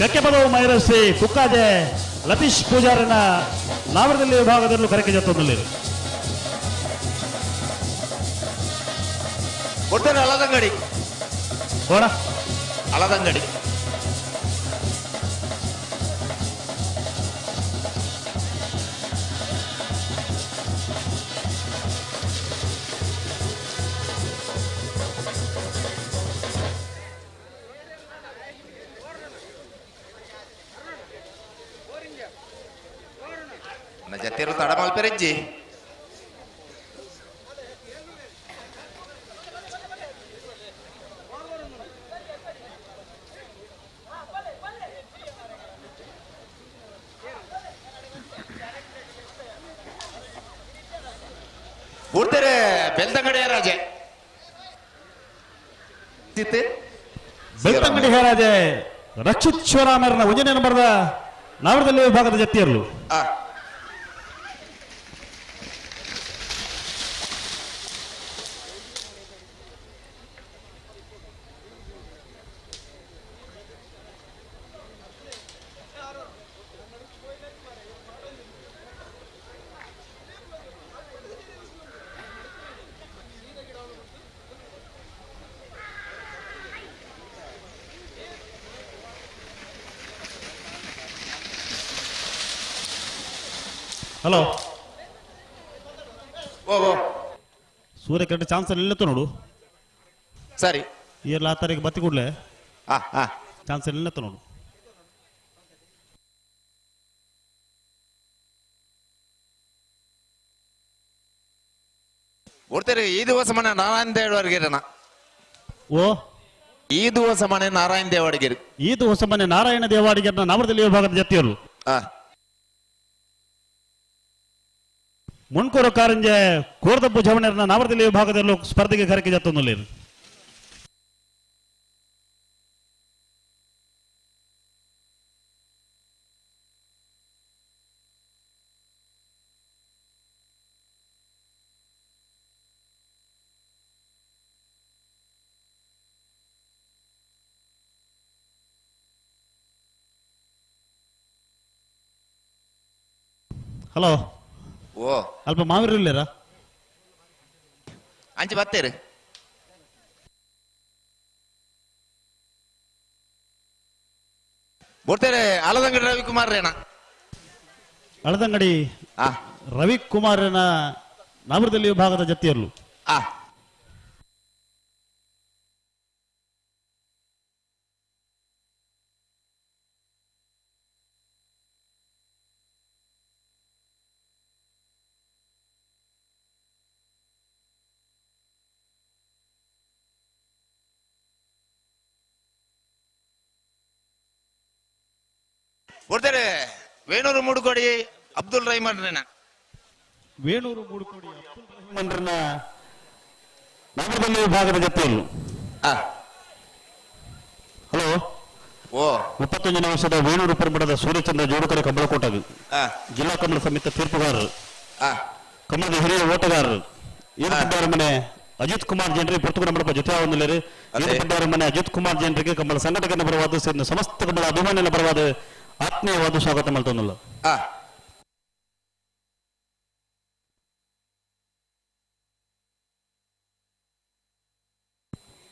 ಗಕ್ಕೆಪದವು ಮೈರಶ್ರೀ ಕುಕ್ಕಾಜೆ ಲತೀಶ್ ಪೂಜಾರನ ನಾವರದಲ್ಲಿ ವಿಭಾಗದಲ್ಲೂ ಕರೆಕೆ ಜೊತ್ತೊಂದಲ್ಲಿ ಒಟ್ಟರೆ ಅಲದಂಗಡಿ ಓಣ ಅಲದಂಗಡಿ ಜತೆರು ತಡ ಮಲ್ಪೆರೆಜ್ಜಿ ಉಡ್ತಾರೆ ಬೆಳ್ತಂಗಡಿಯ ರಾಜೆ ಬೆಳ್ತಂಗಡಿ ರಾಜೆ ರಕ್ಷಿತ್ ಶಿವರಾಮರನ 1ನೇ ನಂಬರ್ದ ನವರದಲ್ಲಿ ವಿಭಾಗದ ಜೊತೆಯಲ್ಲೂ ಹಲೋ ಸೂರ್ಯ ಕರೆಕ್ಟ್ ಚಾನ್ಸ್ ನಿಲ್ಲತ್ತು ನೋಡು ಸರಿ ಎಲ್ಲ ಆ ತಾರೀಕು ಬತ್ತಿ ಕೂಡಲೇ ಚಾನ್ಸ್ ನಿಲ್ಲತ್ತು ನೋಡು ಬರ್ತಾರೆ ಈ ದಿವಸ ಮನೆ ನಾರಾಯಣ ದೇವಡಿಗೆರೆನ ಓ ಈ ದಿವಸ ಮನೆ ನಾರಾಯಣ ದೇವಾಡಿಗೆರೆ ಇದು ಹೊಸ ಮನೆ ನಾರಾಯಣ ದೇವಾಡಿಗೆರನ ನವರದಲ್ಲಿ ವಿಭಾಗದ ಜತಿಯರು ಮುಣ್ಕೂರು ಕಾರಂಜೆ ಕೋರ್ದಬ್ಬು ಜವಣರನ್ನ ನವರದಲ್ಲಿ ವಿಭಾಗದಲ್ಲೂ ಸ್ಪರ್ಧೆಗೆ ಕರೆಕೆ ಜತ್ತೊಂದುಲ್ಲೇರು ಹಲೋ ಓ ಅಲ್ಪ ಮಾವಿರು ಇಲ್ಲೇರಾ ಅಂಚೆ ಬತ್ತೇರಿ ಬರ್ತಾರೆ ಆಲದಂಗಡಿ ರವಿಕುಮಾರ್ ರೇಣ ಅಳದಂಗಡಿ ರವಿಕುಮಾರನ ನವರದಲ್ಲಿ ವಿಭಾಗದ ಜತಿಯರು ಬರ್ತಾರೆ ವೇಣೂರು ಮೂಡುಕೋಡಿ ಅಬ್ದುಲ್ ರಹಮಾನ್ ರೇಣ ವೇಣೂರು ಮೂಡುಕೋಡಿ ಅಬ್ದುಲ್ ರಹಮಾನ್ರನ್ನ ನವರದಲ್ಲಿ ವಿಭಾಗದ ಜತಿಯರು ಹಲೋ ಓ 21ನೇ ವರ್ಷದ ವೇಣೂರು ಪರಮಡದ ಸೂರ್ಯಚಂದ್ರ ಜೋಡುಕರೆ ಕಂಬಳಕೋಟಗ ಜಿಲ್ಲಾ ಕಮಲ ಸಮಿತಿ ತೀರ್ಪುಗಾರರು ಕಮಲದ ಹಿರಿಯ ಓಟಗಾರರು ಈರಪಡ್ಡವರ ಮನೆ ಅಜಿತ್ ಕುಮಾರ್ ಜನರಿ ಪುರ್ತುಗಡ ಮಂಡಪ ಜೊತೆ ಆವೊಂದಿಲ್ಲರು ಈರಪಡ್ಡವರ ಮನೆ ಅಜಿತ್ ಕುಮಾರ್ ಜನರಿಗೆ ಕಮಲ ಸಂಘಟಕನ ಪರವಾದ ಸೇರಿದ ಸಮಸ್ತ ಕಮಲ ಅಭಿಮಾನಿಗಳ ಪರವಾದ ಆತ್ಮೀಯವಾದ ಸ್ವಾಗತ ಮಾಡ್ತೊಂದಲ್ಲ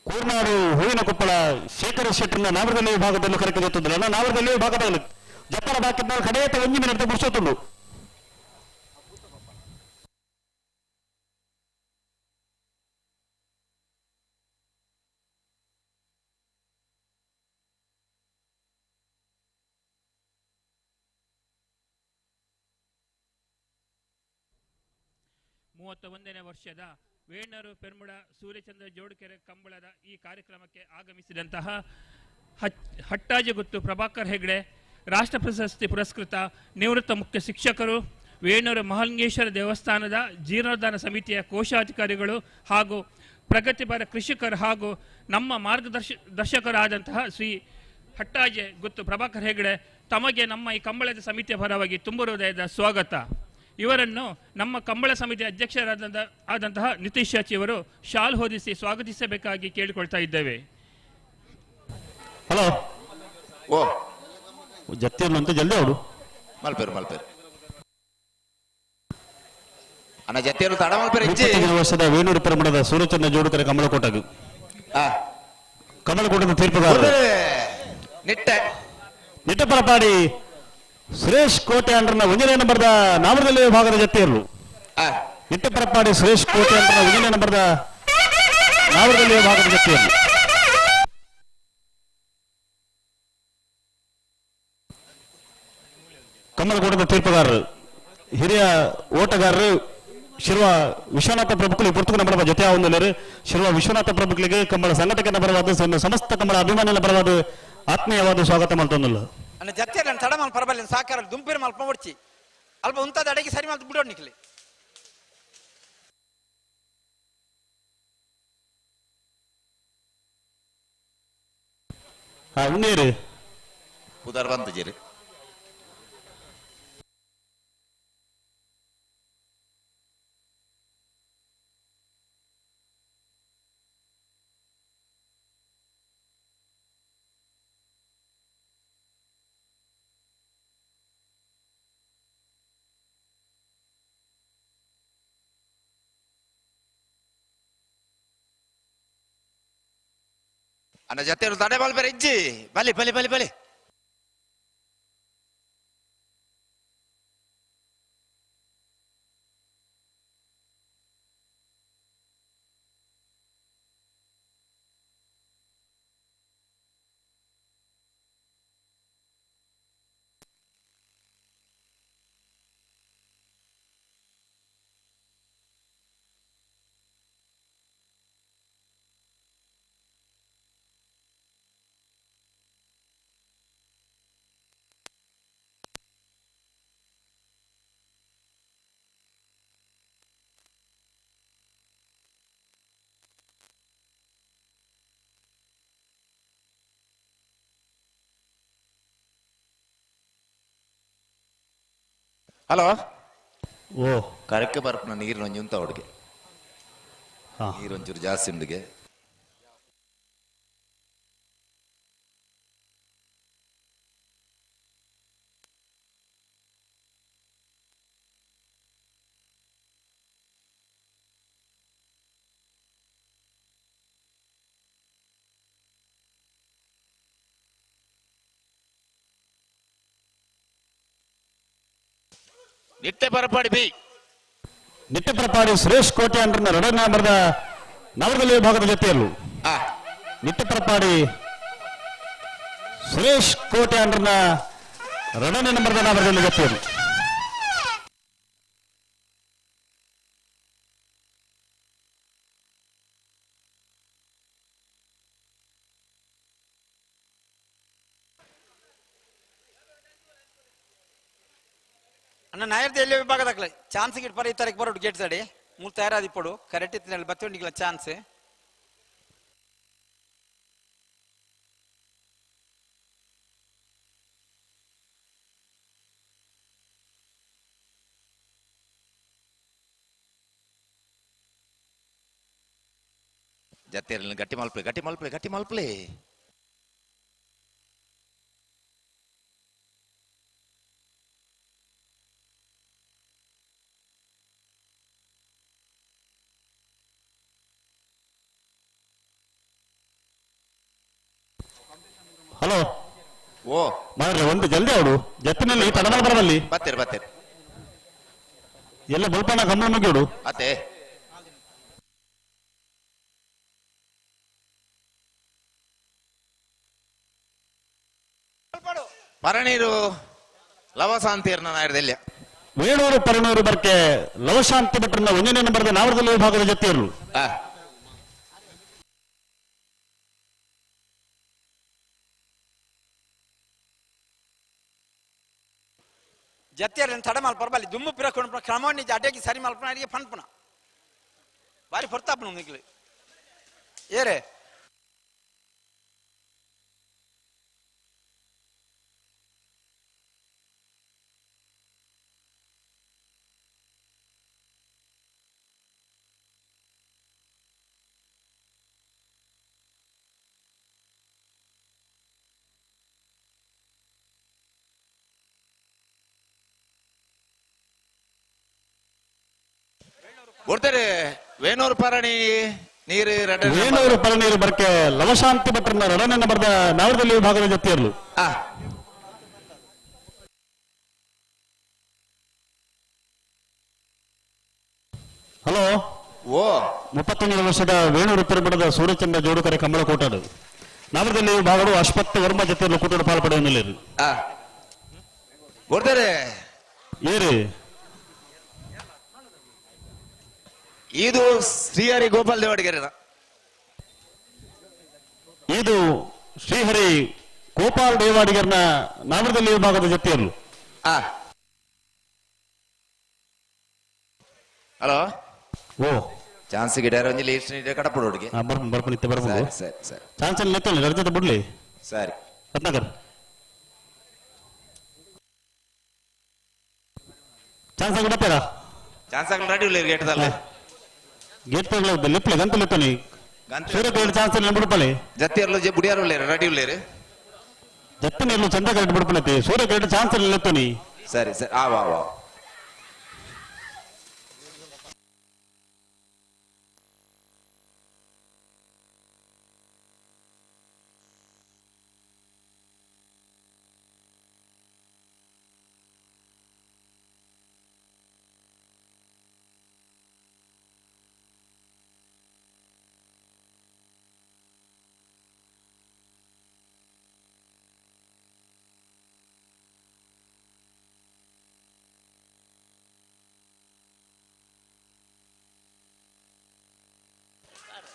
ಕೂರ್ನಾಡು ಹೂವಿನ ಕೊಪ್ಪಳ ಶೇಖರ ಶೆಟ್ಟರ್ನ ನಾವರದಲ್ಲಿ ವಿಭಾಗದಲ್ಲಿ ಕರೆಕೆ ಜೊತ್ತೊಂದಿಲ್ಲ ನಾವರದಲ್ಲಿ ವಿಭಾಗದಲ್ಲಿ ಜಪ್ಪರ ಬಾಕಿದ್ದ ಕಡೆಯತ 1 ಮಿನಿಟ್ ಮುಗಿಸೋತುಂಡು ನೇ ವರ್ಷದ ವೇಣೂರು ಪೆರ್ಮುಡ ಸೂರ್ಯಚಂದ್ರ ಜೋಡುಕೆರೆ ಕಂಬಳದ ಈ ಕಾರ್ಯಕ್ರಮಕ್ಕೆ ಆಗಮಿಸಿದಂತಹ ಹಟ್ಟಾಜಿಗುತ್ತು ಪ್ರಭಾಕರ್ ಹೆಗ್ಡೆ ರಾಷ್ಟ್ರ ಪ್ರಶಸ್ತಿ ಪುರಸ್ಕೃತ ನಿವೃತ್ತ ಮುಖ್ಯ ಶಿಕ್ಷಕರು ವೇಣೂರು ಮಹಾಲಿಂಗೇಶ್ವರ ದೇವಸ್ಥಾನದ ಜೀರ್ಣೋದ್ಧಾರ ಸಮಿತಿಯ ಕೋಶಾಧಿಕಾರಿಗಳು ಹಾಗೂ ಪ್ರಗತಿಪರ ಕೃಷಿಕರು ಹಾಗೂ ನಮ್ಮ ಮಾರ್ಗದರ್ಶಕರಾದಂತಹ ಶ್ರೀ ಹಟ್ಟಾಜೆ ಗುತ್ತು ಪ್ರಭಾಕರ್ ಹೆಗ್ಡೆ ತಮಗೆ ನಮ್ಮ ಈ ಕಂಬಳದ ಸಮಿತಿಯ ಪರವಾಗಿ ತುಂಬ ಹೃದಯದ ಸ್ವಾಗತ. ಇವರನ್ನು ನಮ್ಮ ಕಂಬಳ ಸಮಿತಿ ಅಧ್ಯಕ್ಷರಾದಂತಹ ನಿತೀಶ್ ಚಾಚಿ ಅವರು ಶಾಲ್ ಹೊದಿಸಿ ಸ್ವಾಗತಿಸಬೇಕಾಗಿ ಕೇಳಿಕೊಳ್ತಾ ಇದ್ದೇವೆ. ಹಲೋ ಓ ಜತ್ತಿಯಲ್ಲಂತೂ ಜಲ್ದಿ ಅವಡು ಮಲ್ಪೇರು ಅಣ್ಣ ಜತ್ತಿಯರು ತಡ ಮಲ್ಪೇರು ವರ್ಷದ ವೇಣೂರು ಪರಮಡದ ಸೂರ್ಯಚಂದ್ರ ಜೋಡುಕರೆ ಕಮಲಕೋಟಗ ಕಮಲಕೋಟದ ತೀರ್ಪುಗಾರರು ನಿಟ್ಟ ಪರಪಾಡಿ ಸುರೇಶ್ ಕೋಟೆ ಅಂಡ್ರನ 1ನೇ ನಂಬರ್ದ ನಾಮದಲ್ಲಿ ವಿಭಾಗದ ಜತೆಯರು ನಿಟ್ಟ ಪರಪಾಡಿ ಸುರೇಶ್ ಕೋಟೆ ಅಂಡ್ರನ 1ನೇ ನಂಬರ್ದ ನಾಮದಲ್ಲಿ ವಿಭಾಗದ ಜತೆಯರು ಕಮಲಕೋಟದ ತೀರ್ಪುಗಾರರು ಹಿರಿಯ ಓಟಗಾರರು ಶಿರುವ ವಿಶ್ವನಾಥ ಪ್ರಭುಕ್ಲಿ ಪುರ್ತಕ ನಂಬರ ಜೊತೆ ಆವೊಂದಿಲ್ಲರು ಶಿರುವ ವಿಶ್ವನಾಥ ಪ್ರಭುಕ್ಲಿಗೆ ಕಂಬಳ ಸಂಘಟಕನ ಪರವಾದ ಸಮಸ್ತ ಕಂಬಳ ಅಭಿಮಾನಿಗಳ ಪರವಾದ ಆತ್ಮೀಯವಾದ ಸ್ವಾಗತ ಮಾಡ್ತೊಂದಿಲ್ಲ. ಅನ್ನ ಜತ್ತಿಯಲ್ಲ ತಡ ಮಲ್ ಪರಬಲ್ಲ ಸಾಕಾರ ದುಂಪಿರ ಮಲ್ಪ ಹೊಡ್ಚಿ ಅಲ್ಪ ಉಂತದ ಅಡಗಿ ಸರಿ ಮಲ್ ಬಿಡೋಡ್ ನಿಕ್ಲಿ ಉಣ್ಣೇರು ಉದರ್ ಬಂತು ಜೇರಿ ಅನ್ನ ಜತೆಯರು ತಡೆ ಬಾಳ್ಬೇರೆ ಇಜ್ಜಿ ಬಲಿ ಬಲಿ ಬಲಿ ಬಲಿ ಹಲೋ ಓ ಕರೆಕ್ಟ್ ಬರ್ಪನ ನೀರು ಒಂಜುಂತ ಹುಡುಗೆ ನೀರೊಂಚೂರು ಜಾಸ್ತಿ ಉಂಡಿಗೆ ನಿತ್ಯ ಪರಪಾಡಿ ಬಿ ನಿತ್ಯ ಪ್ರಪಾಡಿ ಸುರೇಶ್ ಕೋಟೆ ಅಂಡ್ರನ ಎರಡನೇ ನಂಬರ್ದ ನವರದಲ್ಲಿ ವಿಭಾಗದ ಜೊತೆಯಲ್ಲೂ ನಿತ್ಯ ಪ್ರಪಾಡಿ ಸುರೇಶ್ ಕೋಟೆ ಅಂಡ್ರನ ಎರಡನೇ ನಂಬರ್ದ ನವರದಲ್ಲಿ ಜೊತೆಯಲ್ಲೂ ಅಣ್ಣ ನಾಯರ್ದ ವಿಭಾಗದಾಗಲ ಚಾನ್ಸ್ ಗಿಟ್ ಈ ತಾರೀಕು ಬರೋಡು ಗೇಟ್ ಸಡಿ ಮೂರು ತಯಾರಾದ ಇಪ್ಪಡು ಕರೆಕ್ಟ್ ಇತ್ತಿನಲ್ಲಿ ಬತ್ತೊಂಡಿಗಳ ಚಾನ್ಸ್ ಜತೆಯಲ್ಲಿ ಗಟ್ಟಿ ಮಲ್ಪಲೆ ಹಲೋ ಓ ಮಾಡ್ರಿ ಒಂದು ಜಲ್ದಿ ಅವಡು ಜತ್ತಿನಲ್ಲಿ ತಡಮಾಡಬಾರದಲ್ಲಿ ಬತ್ತೇರಿ ಎಲ್ಲ ಬಲ್ಪನ ಗಮನ ಮುಗಿಯೋಡು ಅತ್ತೆ ಪರಣೀರು ಲವಶಾಂತಿಯರ್ನ ನಾಯರ್ದೆಲ್ಲ ವೇಣೂರು ಪರಣೂರು ಬರ್ಕೆ ಲವಶಾಂತಿ ಭಟ್ರನ್ನ ಒಂದನೇ ನಂಬರ್ದ ನಾವರದಲ್ಲಿ ವಿಭಾಗದ ಜೊತೆಯರು ಜತ್ತಿಯರ್ ತಡ ಮಾಲ್ ಪರ್ಬಲ್ಲಿ ದುಮ್ಮು ಪಿರಕೊಂಡು ಕ್ರಮ ನಿಜ ಅಡ್ಡಾಗಿ ಸರಿ ಮಲ್ಪನ ಫಣ್ಪುನ ಬಾರಿ ಹೊರ್ತಾಪನ ನಿಕ್ಲಿ ಏರೇ ಕೊಡ್ತಾರೆ ವೇಣೂರು ಪರಣಿ ನೀರು ವೇಣೂರು ಪರಣೀರು ಬರ್ಕೆ ಲವಶಾಂತಿ ಭಟ್ರನ್ನ ಎರಡನೇ ನಂಬರ್ದ ನಾವರದಲ್ಲಿ ವಿಭಾಗದ ಜೊತೆಯರು ಹಲೋ ಓ 31 ವರ್ಷದ ವೇಣೂರು ಪಿರಮಿಡದ ಸೂರ್ಯಚಂದ್ರ ಜೋಡುಕರೆ ಕಂಬಳ ಕೋಟಾಡು ನಾವರದಲ್ಲಿ ವಿಭಾಗಗಳು ಅಶ್ವತ್ಥ ವರ್ಮ ಜೊತೆಯಲ್ಲೂ ಕೂಟದ ಪಾಲ್ಪಡೆಯಲ್ಲಿ ಕೊಡ್ತಾರೆ ಏರಿ ಇದು ಶ್ರೀಹರಿ ಗೋಪಾಲ್ ದೇವಾಡಿಗೆರೆ ಇದು ಶ್ರೀಹರಿ ಗೋಪಾಲ್ ದೇವಾಡಿಗರ್ನ ನಾವರದಲ್ಲಿ ವಿಭಾಗದ ಜೊತೆಯಲ್ಲೂ ಹಲೋ ಓ ಚಾನ್ಸ್ ಗಿಡ ಲೀಸ್ಟ್ ಕಡಪಡು ಹುಡುಗಿ ಬರ್ಪನಿತ್ತೆ ಬರ್ಬೋದು ಸರಿ ಸರಿ ಚಾನ್ಸ್ ಅಲ್ಲಿ ನೆತ್ತಲ್ಲ ರಜತ ಬಿಡ್ಲಿ ಸರಿ ರತ್ನಾಕರ್ ಚಾನ್ಸ್ ಆಗಿ ಬಿಡ್ತೀರಾ ಚಾನ್ಸ್ ಆಗಲಿ ರೆಡಿ ಇಲ್ಲ ಗೇಟ್ದಲ್ಲ ಗೇಟ್ ಲಿಪ್ಲೆ ಗಂತ ಲಿಪ್ಪನಿ ಸೂರ್ಯ ಕೇಳಿ ಚಾನ್ಸ್ ಅಲ್ಲಿ ಬಿಡ್ಪಲೆ ಜತ್ತಿಯರ್ಲು ಬುಡಿಯಾರು ಉಳ್ಳೇರು ರೆಡಿ ಉಳ್ಳೇರು ಜತ್ತಿನ ಚಂದ ಕರೆಕ್ಟ್ ಬಿಡ್ಪನತಿ ಸೂರ್ಯ ಕೇಳಿ ಚಾನ್ಸ್ ಅಲ್ಲಿ ಲಿಪ್ಪನಿ ಸರಿ ಸರಿ ಆವಾ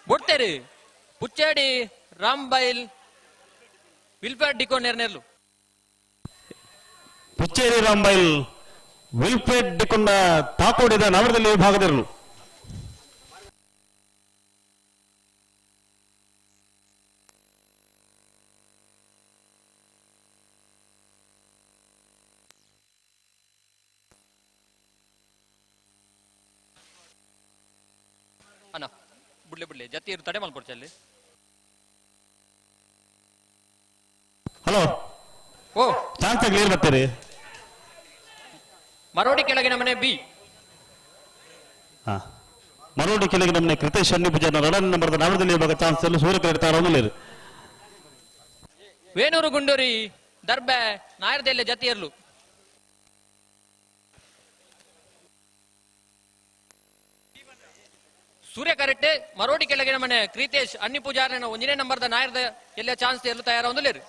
ಬೊಟ್ಟೆರಿ ಪುಚ್ಚಾಡಿ ರಾಂಬೈಲ್ ವಿಲ್ಫ್ರೆಡ್ ಡಿಕೋ ನೆರ್ನೆರ್ಲು ಪುಚ್ಚೇರಿ ರಾಂಬೈಲ್ ವಿಲ್ಫ್ರೆಡ್ ಡಿಕೊಂಡ ತಾಕೋಡಿದ ನವರದಲ್ಲಿ ವಿಭಾಗದಲ್ಲೂ ಅಣ್ಣ ಬಿಡ್ಲೆ ಜತಿ ತಡೆ ಮಲ್ಪಡ್ಚಲ್ಲಿ. ಹಲೋ ಓ ಚಾನ್ಸ್ ಕ್ಲಿಯರ್ ಬರ್ತೀರಿ ಮರೋಡಿ ಕೆಳಗಿನ ಮನೆ ಬಿ. ಹಾ ಮರೋಡಿ ಕೆಳಗಿನ ಮನೆ ಕೃತೇಶ್ ಅಣ್ಣಿ ಪೂಜಾರ ರಡನ್ ನಂಬರ್ದ ನಾವರದಲ್ಲಿ ಇವಾಗ ಚಾನ್ಸ್ ಎಲ್ಲ ಸೂರ್ಯ ಕರೆಡ್ತಾರ ವೇಣೂರು ಗುಂಡೂರಿ ದರ್ಬೆ ನಾಯರ್ದೆಲ್ಲೆ ಜತಿಯರ್ಲು. ಸೂರ್ಯ ಕರೆಕ್ಟ್ ಮರೋಡಿ ಕೆಳಗಿನ ಮನೆ ಕ್ರೀತೇಶ್ ಅನ್ನಿ ಪೂಜಾರನ 1ನೇ ನಂಬರ್ದ ನಾಯರ್ದ ಎಲ್ಲ ಚಾನ್ಸ್ ಎಲ್ಲ ತಯಾರ ಒಂದುಲೇರು.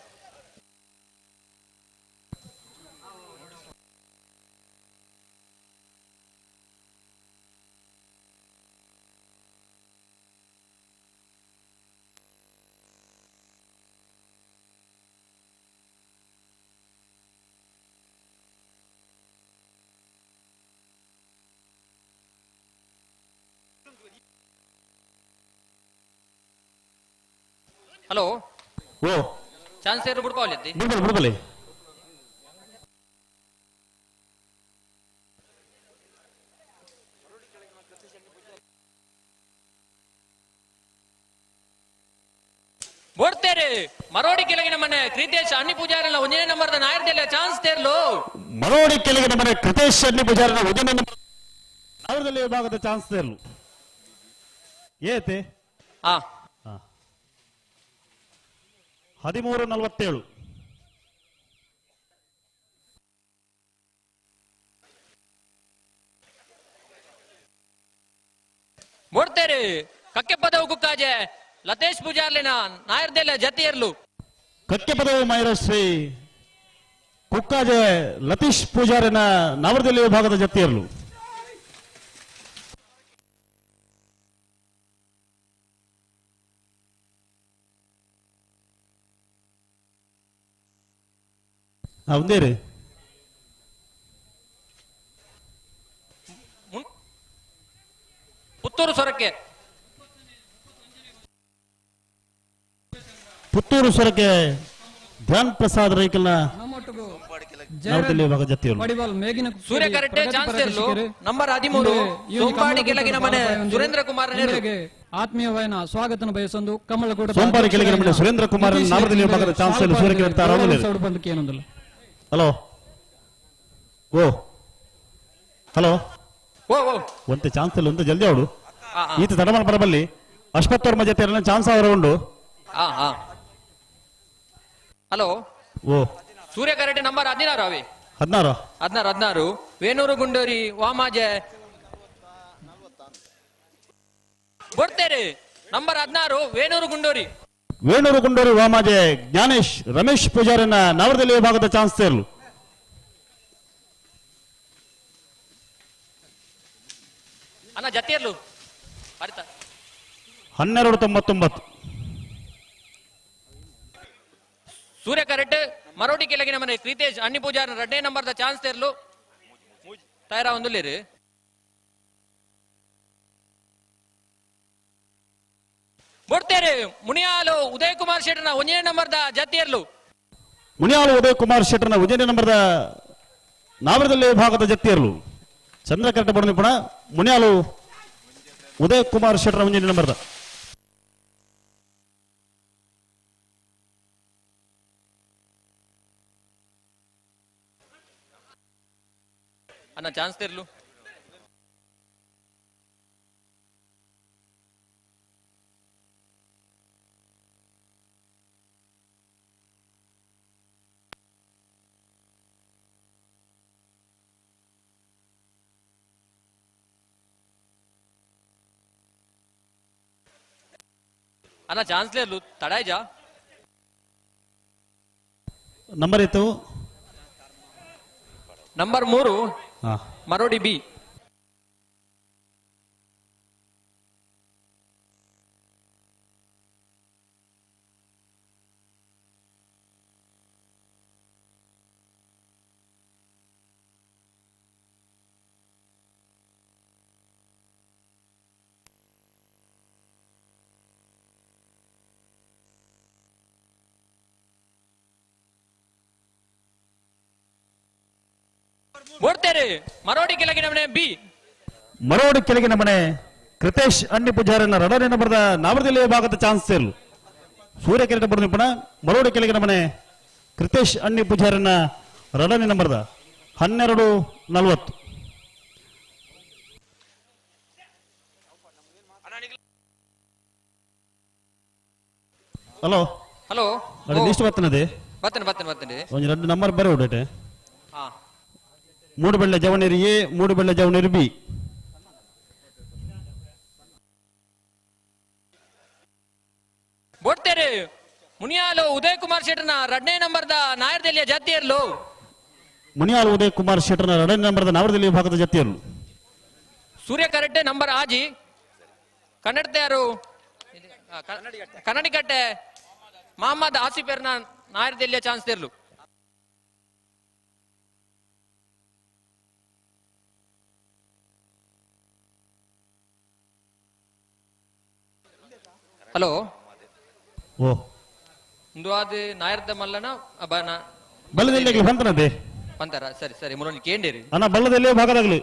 ಹಲೋ ಓ ಚಾನ್ಸ್ ಏರು ಬಿಡ್ಕೊಳ್ಳಿ ಬಿಡ್ಬಲಿ ಬೋಡ್ತೇರಿ ಮರೋಡಿ ಕೆಳಗಿನ ಮನೆ ಕ್ರೀತೇಶ್ ಅನ್ನಿ ಪೂಜಾರನ 1ನೇ ನಂಬರ್ದ ನಾಯರ್ದೆಲ್ಲ ಚಾನ್ಸ್ ತೇರ್ಲು. ಮರೋಡಿ ಕೆಳಗಿನ ಮನೆ ಕೃತೇಶ್ ಅಣ್ಣಿ ಪೂಜಾರನ 1ನೇ ನಂಬರ್ ನಾವರದಲ್ಲಿ ವಿಭಾಗದ ಚಾನ್ಸ್ ತೇರ್ಲು ಏತೆ 13:47. ಬೋಡ್ತೇರಿ ಕಕ್ಕೆ ಪದವು ಕುಕ್ಕಾಜೆ ಲತೇಶ್ ಪೂಜಾರ್ಲಿನ ನಾಯರ್ದೆಲ್ಲ ಜತಿಯರ್ಲು. ಕಕ್ಕೆ ಪದವು ಮೈರಶ್ರೀ ಕುಕ್ಕಾಜೆ ಲತೀಶ್ ಪೂಜಾರಿನ ನಾವರದಲ್ಲಿ ವಿಭಾಗದ ಜತಿಯರ್ಲು. ಒಂದೇ ರೀ ಪುತ್ತೂರು ಸೊರಕೆ ಪುತ್ತೂರು ಸೊರಕೆ ಧ್ಯಾನ್ ಪ್ರಸಾದ್ ರೈಕಲ್ನ ನಾವರದಲ್ಲಿ ವಿಭಾಗ ಜತಿಯರ್ಲು. ಸೂರ್ಯ ಕರೆಕ್ಟ್ ಚಾನ್ಸ್ ತೇರ್ಲು ನಂಬರ್ 13 ಸೋಂಪಾಡಿ ಕೆಳಗಿನ ಮನೆ ಸುರೇಂದ್ರ ಕುಮಾರ್ ಆತ್ಮೀಯವಾದ ಸ್ವಾಗತನ ಬಯಸೊಂದು ಕಮಲಗೂಡ ಸೋಂಪಾಡಿ ಕೆಳಗಿನ ಮನೆ ಸುರೇಂದ್ರ ಕುಮಾರ್ ನಾವರದಲ್ಲಿ ವಿಭಾಗದ ಚಾನ್ಸ್ ಸೂರ್ಯ ಕರೆಡ್ತಾರ. ಹಲೋ ಓ ಹಲೋ ಓ ಓ ಒಂತೆ ಚಾನ್ಸ್ ಇಲ್ಲ ಒಂದು ಜಲ್ದಿ ಅವಡು ಈತ ತಡಮನ ಬರಬಲ್ಲಿ ಅಶ್ವತ್ಥವರ್ಮ ಜೊತೆ ಚಾನ್ಸ್ ಅವರ ಉಂಡು. ಹಲೋ ಓ ಸೂರ್ಯ ಕರೆಕ್ಟ್ ನಂಬರ್ 16 ಅವಿ 16 ವೇಣೂರು ಗುಂಡೂರಿ ವಾಮಾಜೆ ಬೋಡ್ತೇರಿ ನಂಬರ್ 16 ವೇಣೂರು ಗುಂಡೂರಿ ವಾಮಾಜೆ ಜ್ಞಾನೇಶ್ ರಮೇಶ್ ಪೂಜಾರಿನ ನಾವರದಲ್ಲಿ ವಿಭಾಗದ ಚಾನ್ಸ್ ತೇರ್ಲು. ಅಣ್ಣ ಜತಿಯರ್ಲು 12:99. ಸೂರ್ಯ ಕರೆಕ್ಟ್ ಮರೋಡಿ ಕೆಳಗಿನ ಮನೆ ಕ್ರೀತೇಶ್ ಅನ್ನಿ ಪೂಜಾರ 2ನೇ ನಂಬರ್ದ ಚಾನ್ಸ್ ತೇರ್ಲು ತಯಾರ ಒಂದುಲೇರು. ಬೋಡ್ತೇರಿ ಮುನಿಯಾಲು ಉದಯ್ ಕುಮಾರ್ ಶೆಟ್ಟರ್ನ 1ನೇ ನಂಬರ್ದ ಜತಿಯರ್ಲು. ಮುನಿಯಾಲು ಉದಯ್ ಕುಮಾರ್ ಶೆಟ್ಟರ್ನ 1ನೇ ನಂಬರ್ದ ನಾವರದಲ್ಲಿ ವಿಭಾಗದ ಜತಿಯರ್ಲು. ಚಂದ್ರ ಕರೆಕ್ಟ್ ಬಡ ಪುಣ ಮುನಿಯಾಲು ಉದಯ್ ಕುಮಾರ್ ಶೆಟ್ಟರ್ 1ನೇ ನಂಬರ್ದ. ಅಣ್ಣ ಚಾನ್ಸ್ ತೇರ್ಲು ಅಣ್ಣ ಚಾನ್ಸ್ ತೇರ್ಲು ತಡಾಯ್ಜಾ ನಂಬರ್ ಇತ್ತು ನಂಬರ್ 3 ಮರೋಡಿ ಬಿ. ಮರೋಡಿ ಕೆಳಗಿನ ಮನೆ ಕೃತೇಶ್ ಅನ್ನಿ ಪೂಜಾರನ್ನ ರಡನೆ ನಂಬರ್ದ ನಾವರದಲ್ಲಿ ಭಾಗದ ಚಾನ್ಸ್ ಸೇರ್ಲು ಸೂರ್ಯಕಿರಟ ಬರೆದು ಪುನಃ ಮರೋಡಿ ಕೆಳಗಿನ ಮನೆ ಕೃತೇಶ್ ಅನ್ನಿ ಪೂಜಾರನ್ನ ರಡನೆ ನಂಬರ್ದ 12:40. ಹಲೋ ಹಲೋ ಅಡಿ ಲಿಸ್ಟ್ ಬರ್ತನದೆ ಬರ್ತೇನೆ ಒಂದು 2 ನಂಬರ್ ಬರೆ ಹೊಡಟೆ ಹಾ 3 ಬೆಳ್ಳೆ ಜವನೇರಿ ಎ 3 ಬೆಳ್ಳೆ ಜವನೇರಿ ಬಿ. ಬೋಡ್ತೇರಿ ಮುನಿಯಾಲು ಉದಯ್ ಕುಮಾರ್ ಶೆಟ್ಟರ್ನ 2ನೇ ನಂಬರ್ದ ನಾಯರ್ದಲ್ಲಿಯ ಜಾತಿಯರ್ಲು ಮುನಿಯಾಲು ಉದಯ್ ಕುಮಾರ್ ಶೆಟ್ಟರ್ನ 2ನೇ ನಂಬರ್ದ ನಾವರದಲ್ಲಿ ಭಾಗದ ಜಾತಿಯರ್ಲು ಸೂರ್ಯ ಕರೆಕ್ಟ್ ನಂಬರ್ ಆಜಿ ಕನ್ನಡತೆಯರು ಕನ್ನಡಿಗಟ್ಟೆ ಮೊಹಮ್ಮದ್ ಆಸಿಫರ್ನ ನಾಯರ್ದಲ್ಲಿಯ ಚಾನ್ಸ್ ತೆರ್ಲು ಹಲೋ ಓ ಒಂದು ಅದು ನಾಯರ್ದ ಮಲ್ಲನ ಬಲ್ಲದಲ್ಲಿ ಬಂತನದೆ ಬಂತಾರ ಸರಿ ಮುರಳಿ ಕೇಂಡೇರಿ ಅಣ್ಣ ಬಲ್ಲದಲ್ಲಿ ಭಾಗದಾಗಲಿ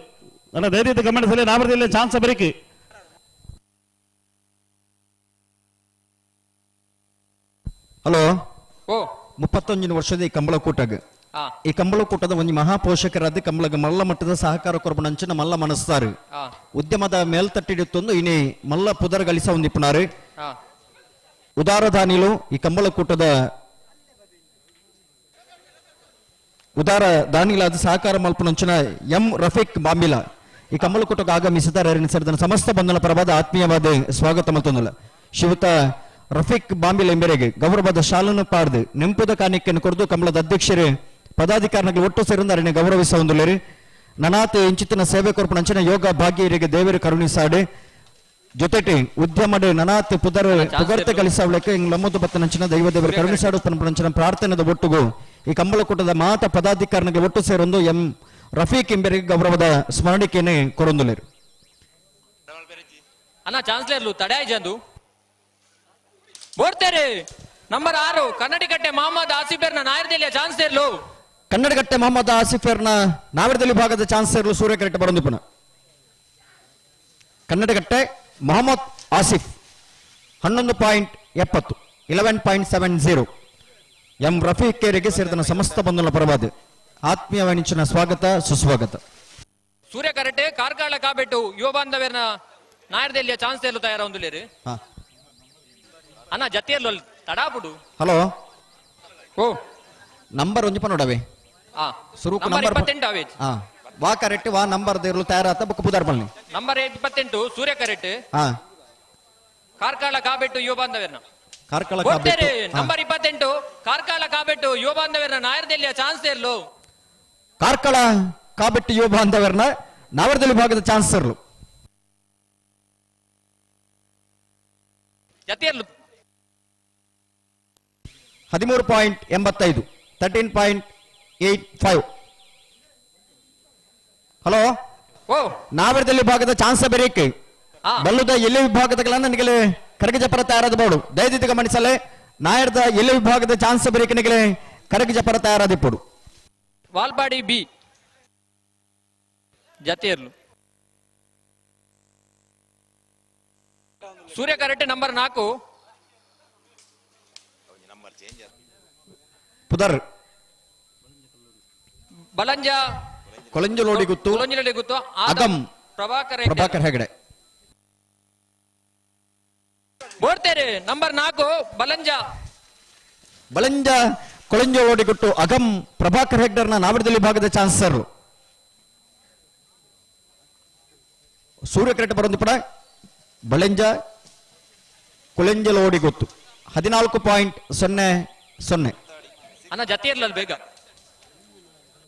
ಅಣ್ಣ ಧೈರ್ಯದ ಗಮನಿಸಲಿ ನಾವರದಲ್ಲಿ ಚಾನ್ಸ್ ಬರೀಕಿ. ಹಲೋ ಓ 31 ವರ್ಷದ ಈ ಕಂಬಳಕೂಟಗ ಆ ಈ ಕಂಬಳಕೂಟದ ಒಂದು ಮಹಾಪೋಷಕರಾದ ಕಂಬಳಗ ಮಲ್ಲ ಮಟ್ಟದ ಸಹಕಾರ ಕೊರಬನಂಚಿನ ಮಲ್ಲ ಮನಸ್ಸಾರು ಆ ಉದ್ಯಮದ ಮೇಲ್ತಟ್ಟಿಡಿತ್ತೊಂದು ಇನಿ ಮಲ್ಲ ಪುದರ್ ಗಳಿಸ ಹೊಂದಿಪ್ಪನಾರು ಆ ಉದಾರದಾನಿಲು ಈ ಕಂಬಳಕೂಟದ ಉದಾರ ದಾನಿಲಾದ ಸಹಕಾರ ಮಲ್ಪನಂಚಿನ ಎಂ ರಫೀಕ್ ಬಾಂಬಿಲ ಈ ಕಂಬಳಕೂಟಕ್ಕೆ ಆಗಮಿಸಿದ್ದಾರೆ ಸೇರಿದ ಸಮಸ್ತ ಬಂಧನ ಪರವಾದ ಆತ್ಮೀಯವಾದ ಸ್ವಾಗತ ಮತ್ತೊಂದಲ್ಲ ಶಿವತ ರಫೀಕ್ ಬಾಂಬಿಲ ಎಂಬರಿಗೆ ಗೌರವದ ಶಾಲನ್ನು ಪಾಡ್ದು ನೆಂಪುದ ಕಾಣಿಕೆಯನ್ನು ಕೊರೆದು ಕಂಬಳದ ಅಧ್ಯಕ್ಷರು ಪದಾಧಿಕಾರಿಗಳು ಒಟ್ಟು ಸೇರಿದ ಗೌರವಿಸ ಹೊಂದಲೇರಿ ನನಾತ್ ಇಂಚಿತ್ತಿನ ಸೇವೆ ಕೊರಪನಂಚಿನ ಯೋಗ ಭಾಗ್ಯರಿಗೆ ದೇವರು ಕರುಣಿಸಾಡು ಜೊತೆಟಿ ಉದ್ಯಮಡೆ ನನಾತ್ ಪುಗರ್ತೆ ಗಳಿಸವಳಕ್ಕೆ ಲಮ್ಮದು ಬತ್ತನಂಚಿನ ದೈವ ದೇವರು ಕರುಣಿಸಾಡು ಪಂಪನಂಚಿನ ಪ್ರಾರ್ಥನೆದ ಒಟ್ಟುಗು ಈ ಕಂಬಳಕೂಟದ ಮಾತ ಪದಾಧಿಕಾರಿಗಳು ಒಟ್ಟು ಸೇರೊಂದು ಎಂ ರಫೀಕ್ ಎಂಬರಿಗೆ ಗೌರವದ ಸ್ಮರಣಿಕೆಯನ್ನೇ ಕೊರೊಂದುಲೇರು ಅಣ್ಣ ಚಾನ್ಸ್ಲರ್ಲು ತಡೆಯಾಯ್ಜಂದು ಬೋಡ್ತೇರಿ ನಂಬರ್ 6 ಕನ್ನಡಿಗಟ್ಟೆ ಮೊಹಮ್ಮದ್ ಆಸಿಫರ್ನ ನಾಯರ್ದಲ್ಲಿಯ ಚಾನ್ಸ್ ಸೇರ್ಲು ಕನ್ನಡಗಟ್ಟೆ ಮೊಹಮ್ಮದ್ ಆಸಿಫರ್ನ ನಾವರದಲ್ಲಿ ಭಾಗದ ಚಾನ್ಸ್ ಸೇರಲು ಸೂರ್ಯ ಕರೆಕ್ಟ್ ಬರೋಂದಿಪ್ಪನ ಕನ್ನಡಗಟ್ಟೆ ಮೊಹಮ್ಮದ್ ಆಸಿಫ್ 11.70 11.70 ಎಂ ರಫೀಕ್ ಕೇರಿಗೆ ಸೇರಿದ ಸಮಸ್ತ ಬಂಧುಗಳ ಪರವಾದ ಆತ್ಮೀಯವಾಣಿಂಚಿನ ಸ್ವಾಗತ ಸುಸ್ವಾಗತ. ಸೂರ್ಯ ಕರೆಕ್ಟ್ ಕಾರ್ಕಳ ಕಾಬೆಟ್ಟು ಯುವ ಬಾಂಧವ್ಯನ ನಾಯರ್ದಲ್ಲಿಯ ಚಾನ್ಸ್ ಸೇರ್ಲು ತಯಾರ ಹೊಂದುಲೇರಿ ಅಣ್ಣ ಜತಿಯರ್ಲು ತಡಾಪುಡು ಹಲೋ ಓ ನಂಬರ್ ಒಂಜಿಪ ನೋಡವೆ ಆ ಸುರುಕು ನಂಬರ್ ನಂಬರ್ 28 ಆವೇಜ್ ವಾ ಕರೆಕ್ಟ್ ವಾ ನಂಬರ್ ದೇರ್ಲು ತಯಾರಾತ ಬುಕ್ ಪುದಾರ್ ಬನ್ನಿ ನಂಬರ್ 28 ಸೂರ್ಯ ಕರೆಕ್ಟ್ ಹಾ ಕಾರ್ಕಳ ಕಾಬೆಟ್ಟು ಯುವ ಬಾಂಧವ್ಯನ ಕಾರ್ಕಳ ಬೋಡ್ತೇರಿ ನಂಬರ್ 28 ಕಾರ್ಕಳ ಕಾಬೆಟ್ಟು ಯುವ ಬಾಂಧವ್ಯನ ನಾಯರ್ದಲ್ಲಿಯ ಚಾನ್ಸ್ ಸೇರ್ಲು ಕಾರ್ಕಳ ಕಾಬೆಟ್ಟು ಯುವ ಬಾಂಧವರನ್ನ ನಾವರದಲ್ಲಿ ಭಾಗದ ಚಾನ್ಸ್ ಸೇರ್ಲು ಜತಿಯರ್ಲು 13.85 13.85 ಹಲೋ ಓ ನಾವರದಲ್ಲಿ ಭಾಗದ ಚಾನ್ಸ್ ಬೇರೇಕೆ ಬಲ್ಲುದ ಎಲ್ಲಿ ವಿಭಾಗದಗಳನ್ನ ನಿಗಲೆ ಕರಗ ಜಪರ ತಯಾರಾದ ಬೋಡು ದಯದಿದ್ದ ಗಮನಿಸಲೆ ನಾಯರ್ದ ಎಲ್ಲಿ ವಿಭಾಗದ ಚಾನ್ಸ್ ಬೇರೇಕೆ ನಿಗಲೆ ಕರಗ ಜಪರ ತಯಾರಾದಿಪ್ಪಡು ವಾಲ್ಪಾಡಿ ಬಿ ಜತಿಯರ್ಲು ಸೂರ್ಯ ಕರೆಕ್ಟ್ ನಂಬರ್ 4 ಪುದರ್ ಬಲಂಜ ಕೊಳಂಜಲೋಡಿ ಗುತ್ತು ಅಗಂ ಪ್ರಭಾಕರ್ ಹೆಗಡೆ ಬೋಡ್ತೇರಿ ನಂಬರ್ 4 ಬಲಂಜ ಕೊಳಂಜಲೋಡಿ ಗುಟ್ಟು ಅಗಂ ಪ್ರಭಾಕರ್ ಹೆಗ್ಡರ್ನ ನಾವರದಲ್ಲಿ ಭಾಗದ ಚಾನ್ಸರ್ ಸೂರ್ಯ ಕರೆಕ್ಟ್ ಬರೋದು ಪಡ ಬಲಂಜ ಕೊಳಂಜಲೋಡಿ ಗುತ್ತು 14.00 ಅಣ್ಣ ಜತಿಯರ್ಲ ಬೇಗ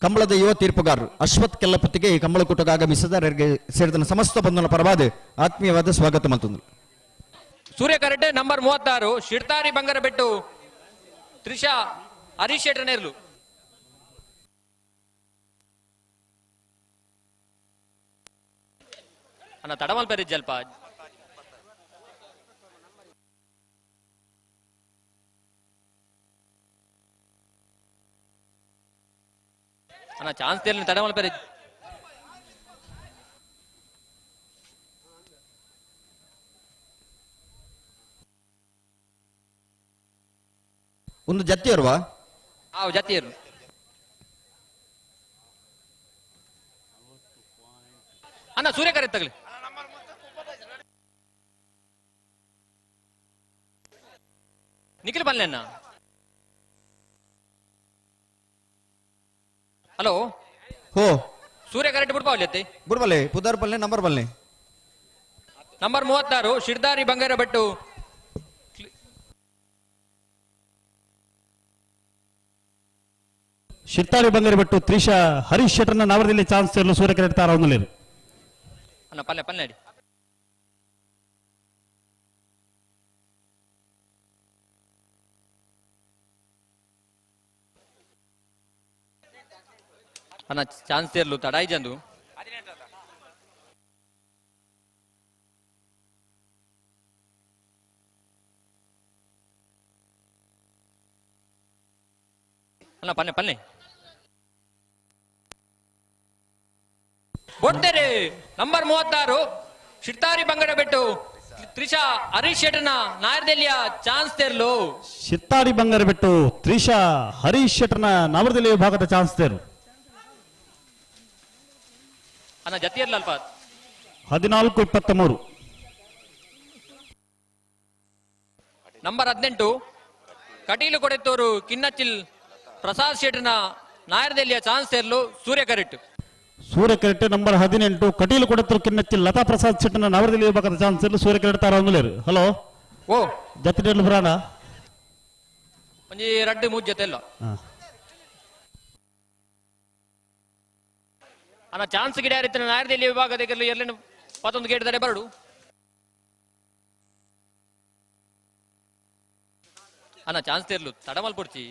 ಕಂಬಳದ ಯುವ ತೀರ್ಪುಗಾರರು ಅಶ್ವಥ್ ಕೆಲ್ಲಪತ್ತಿಗೆ ಈ ಕಂಬಳಕೂಟಕ್ಕೆ ಆಗಮಿಸಿದವರಿಗೆ ಸೇರಿದ ಸಮಸ್ತ ಬಂಧನ ಪರವಾದ ಆತ್ಮೀಯವಾದ ಸ್ವಾಗತ ಮತ್ತೊಂದು ಸೂರ್ಯ ಕರೆಕ್ಟ್ ನಂಬರ್ 36 ಶಿಡ್ತಾರಿ ಬಂಗಾರ ಬೆಟ್ಟು ತ್ರಿಷಾ ಹರೀಶ್ ಶೆಟ್ಟರ್ನೇರ್ಲು ಅಣ್ಣ ತಡಮಲ್ ಪೇರಿ ಜಲ್ಪ ಅಣ್ಣ ಚಾನ್ಸ್ ತೇರ್ಲಿ ತಡಮಲ್ ಪೇರಿ ಒಂದು ಜತ್ತಿಯರ್ವಾ ಜತಿಯರು ಅಣ್ಣ ಸೂರ್ಯ ಕರೆ ತಗಲಿ ನಿಖಿಲ್ ಬಲ್ಲೆ ಅಣ್ಣ ಹಲೋ ಹೋ ಸೂರ್ಯ ಕರೆಕ್ಟ್ ಬಿಡ್ಪಾವಲ್ಲಿ ಅತ್ತೆ ಬುಡ್ಬಲ್ಲೆ ಪುದಾರ್ ಬಲ್ಲೆ ನಂಬರ್ ಬಲ್ಲೆ ನಂಬರ್ 36 ಶಿರ್ದಾರಿ ಬಂಗಾರ ಭಟ್ಟು ಶಿರ್ತಾಳಿ ಬಂಗಾರಿ ಭಟ್ಟು ತ್ರಿಷಾ ಹರೀಶ್ ಶೆಟ್ಟರ್ನ ನವರದಲ್ಲಿ ಚಾನ್ಸ್ ಸೇರಲು ಸೂರ್ಯ ಕರೆಕ್ಟ್ ತಾರವನ್ನಲ್ಲಿರು ಅಣ್ಣ ಪಲ್ಲೆ ಪಲ್ಲೆ ಅಡಿ ಅಣ್ಣ ಚಾನ್ಸ್ ಸೇರ್ಲು ತಡಾಯಿ ಜಂದು ಅಲ್ಲ ಪನ್ನೆ ಪನ್ನೆ ಬೋಡ್ತೇರೆ ನಂಬರ್ 36 ಶಿರ್ತಾರಿ ಬಂಗಡ ಬೆಟ್ಟು ತ್ರಿಷಾ ಹರೀಶ್ ಶೆಟ್ಟರ್ನ ನಾಯರ್ದೆಲ್ಲಿಯ ಚಾನ್ಸ್ ತೆರ್ಲು ಶಿರ್ತಾಳಿ ಬಂಗಾರಿ ಭಟ್ಟು ತ್ರಿಷಾ ಹರೀಶ್ ಶೆಟ್ಟರ್ನ ನವರದಲ್ಲಿ ವಿಭಾಗದ ಚಾನ್ಸ್ ತೇರು ಅಣ್ಣ ಜತಿಯರ್ಲ ಅಲ್ಪ 14-23 ನಂಬರ್ 18 ಕಟೀಲು ಕೊಡೆತ್ತೂರು ಕಿನ್ನಚಿಲ್ ಪ್ರಸಾದ್ ಶೆಟ್ಟರ್ನ ನಾಯರ್ದೆಲ್ಲಿಯ ಚಾನ್ಸ್ ತೆರ್ಲು ಸೂರ್ಯ ಕರೆಕ್ಟ್ ಸೂರ್ಯ ಕರೆಕ್ಟ್ ನಂಬರ್ 18 ಕಟೀಲು ಕೊಡತ್ತರು ಕಿನ್ನಚ್ಚಿ ಲತಾ ಪ್ರಸಾದ್ ಶೆಟ್ಟರ್ನ ನವರದಲ್ಲಿ ವಿಭಾಗದ ಚಾನ್ಸ್ ತೇರ್ಲು ಸೂರ್ಯ ಕರೆಕ್ಟ್ ತಾರವನ್ನಲ್ಲಿರು ಹಲೋ ಓ ಜತಿರ್ಲು ಬರಾಣ ಒಂಜಿ ರಡ್ಡು ಮೂಜ್ ಜೊತೆ ಇಲ್ಲ ಅಣ್ಣ ಚಾನ್ಸ್ ಗಿಡ ಯಾರಿತ್ತು ನಾಯರ್ದೆಲ್ಲಿ ವಿಭಾಗದ ಎಲ್ಲೇನು 11 ಗೇಟ್ ದರೆ ಬರಡು ಅಣ್ಣ ಚಾನ್ಸ್ ತೆರ್ಲು ತಡಮಲ್ ಪುಡ್ಚಿ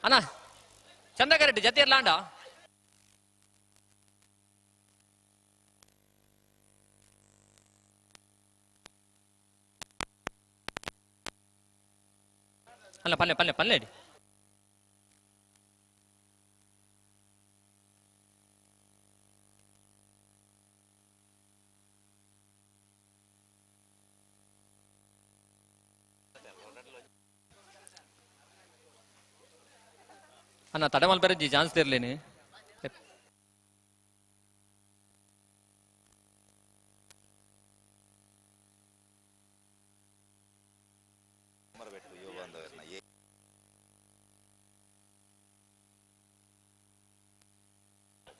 ಅಣ್ಣ ಚಂದ ಕರೆಕ್ಟ್ ಜತಿ ಇರ್ಲ ಅಂಡ ಅಲ್ಲ ಪಲ್ಲೆ ಪಲ್ಲೆ ಪಲ್ಲೆ ಅಡಿ ಅಣ್ಣ ತಡಮಲ್ ಬರಜ್ಜಿ ಚಾನ್ಸ್ ತಿರ್ಲೇನೆ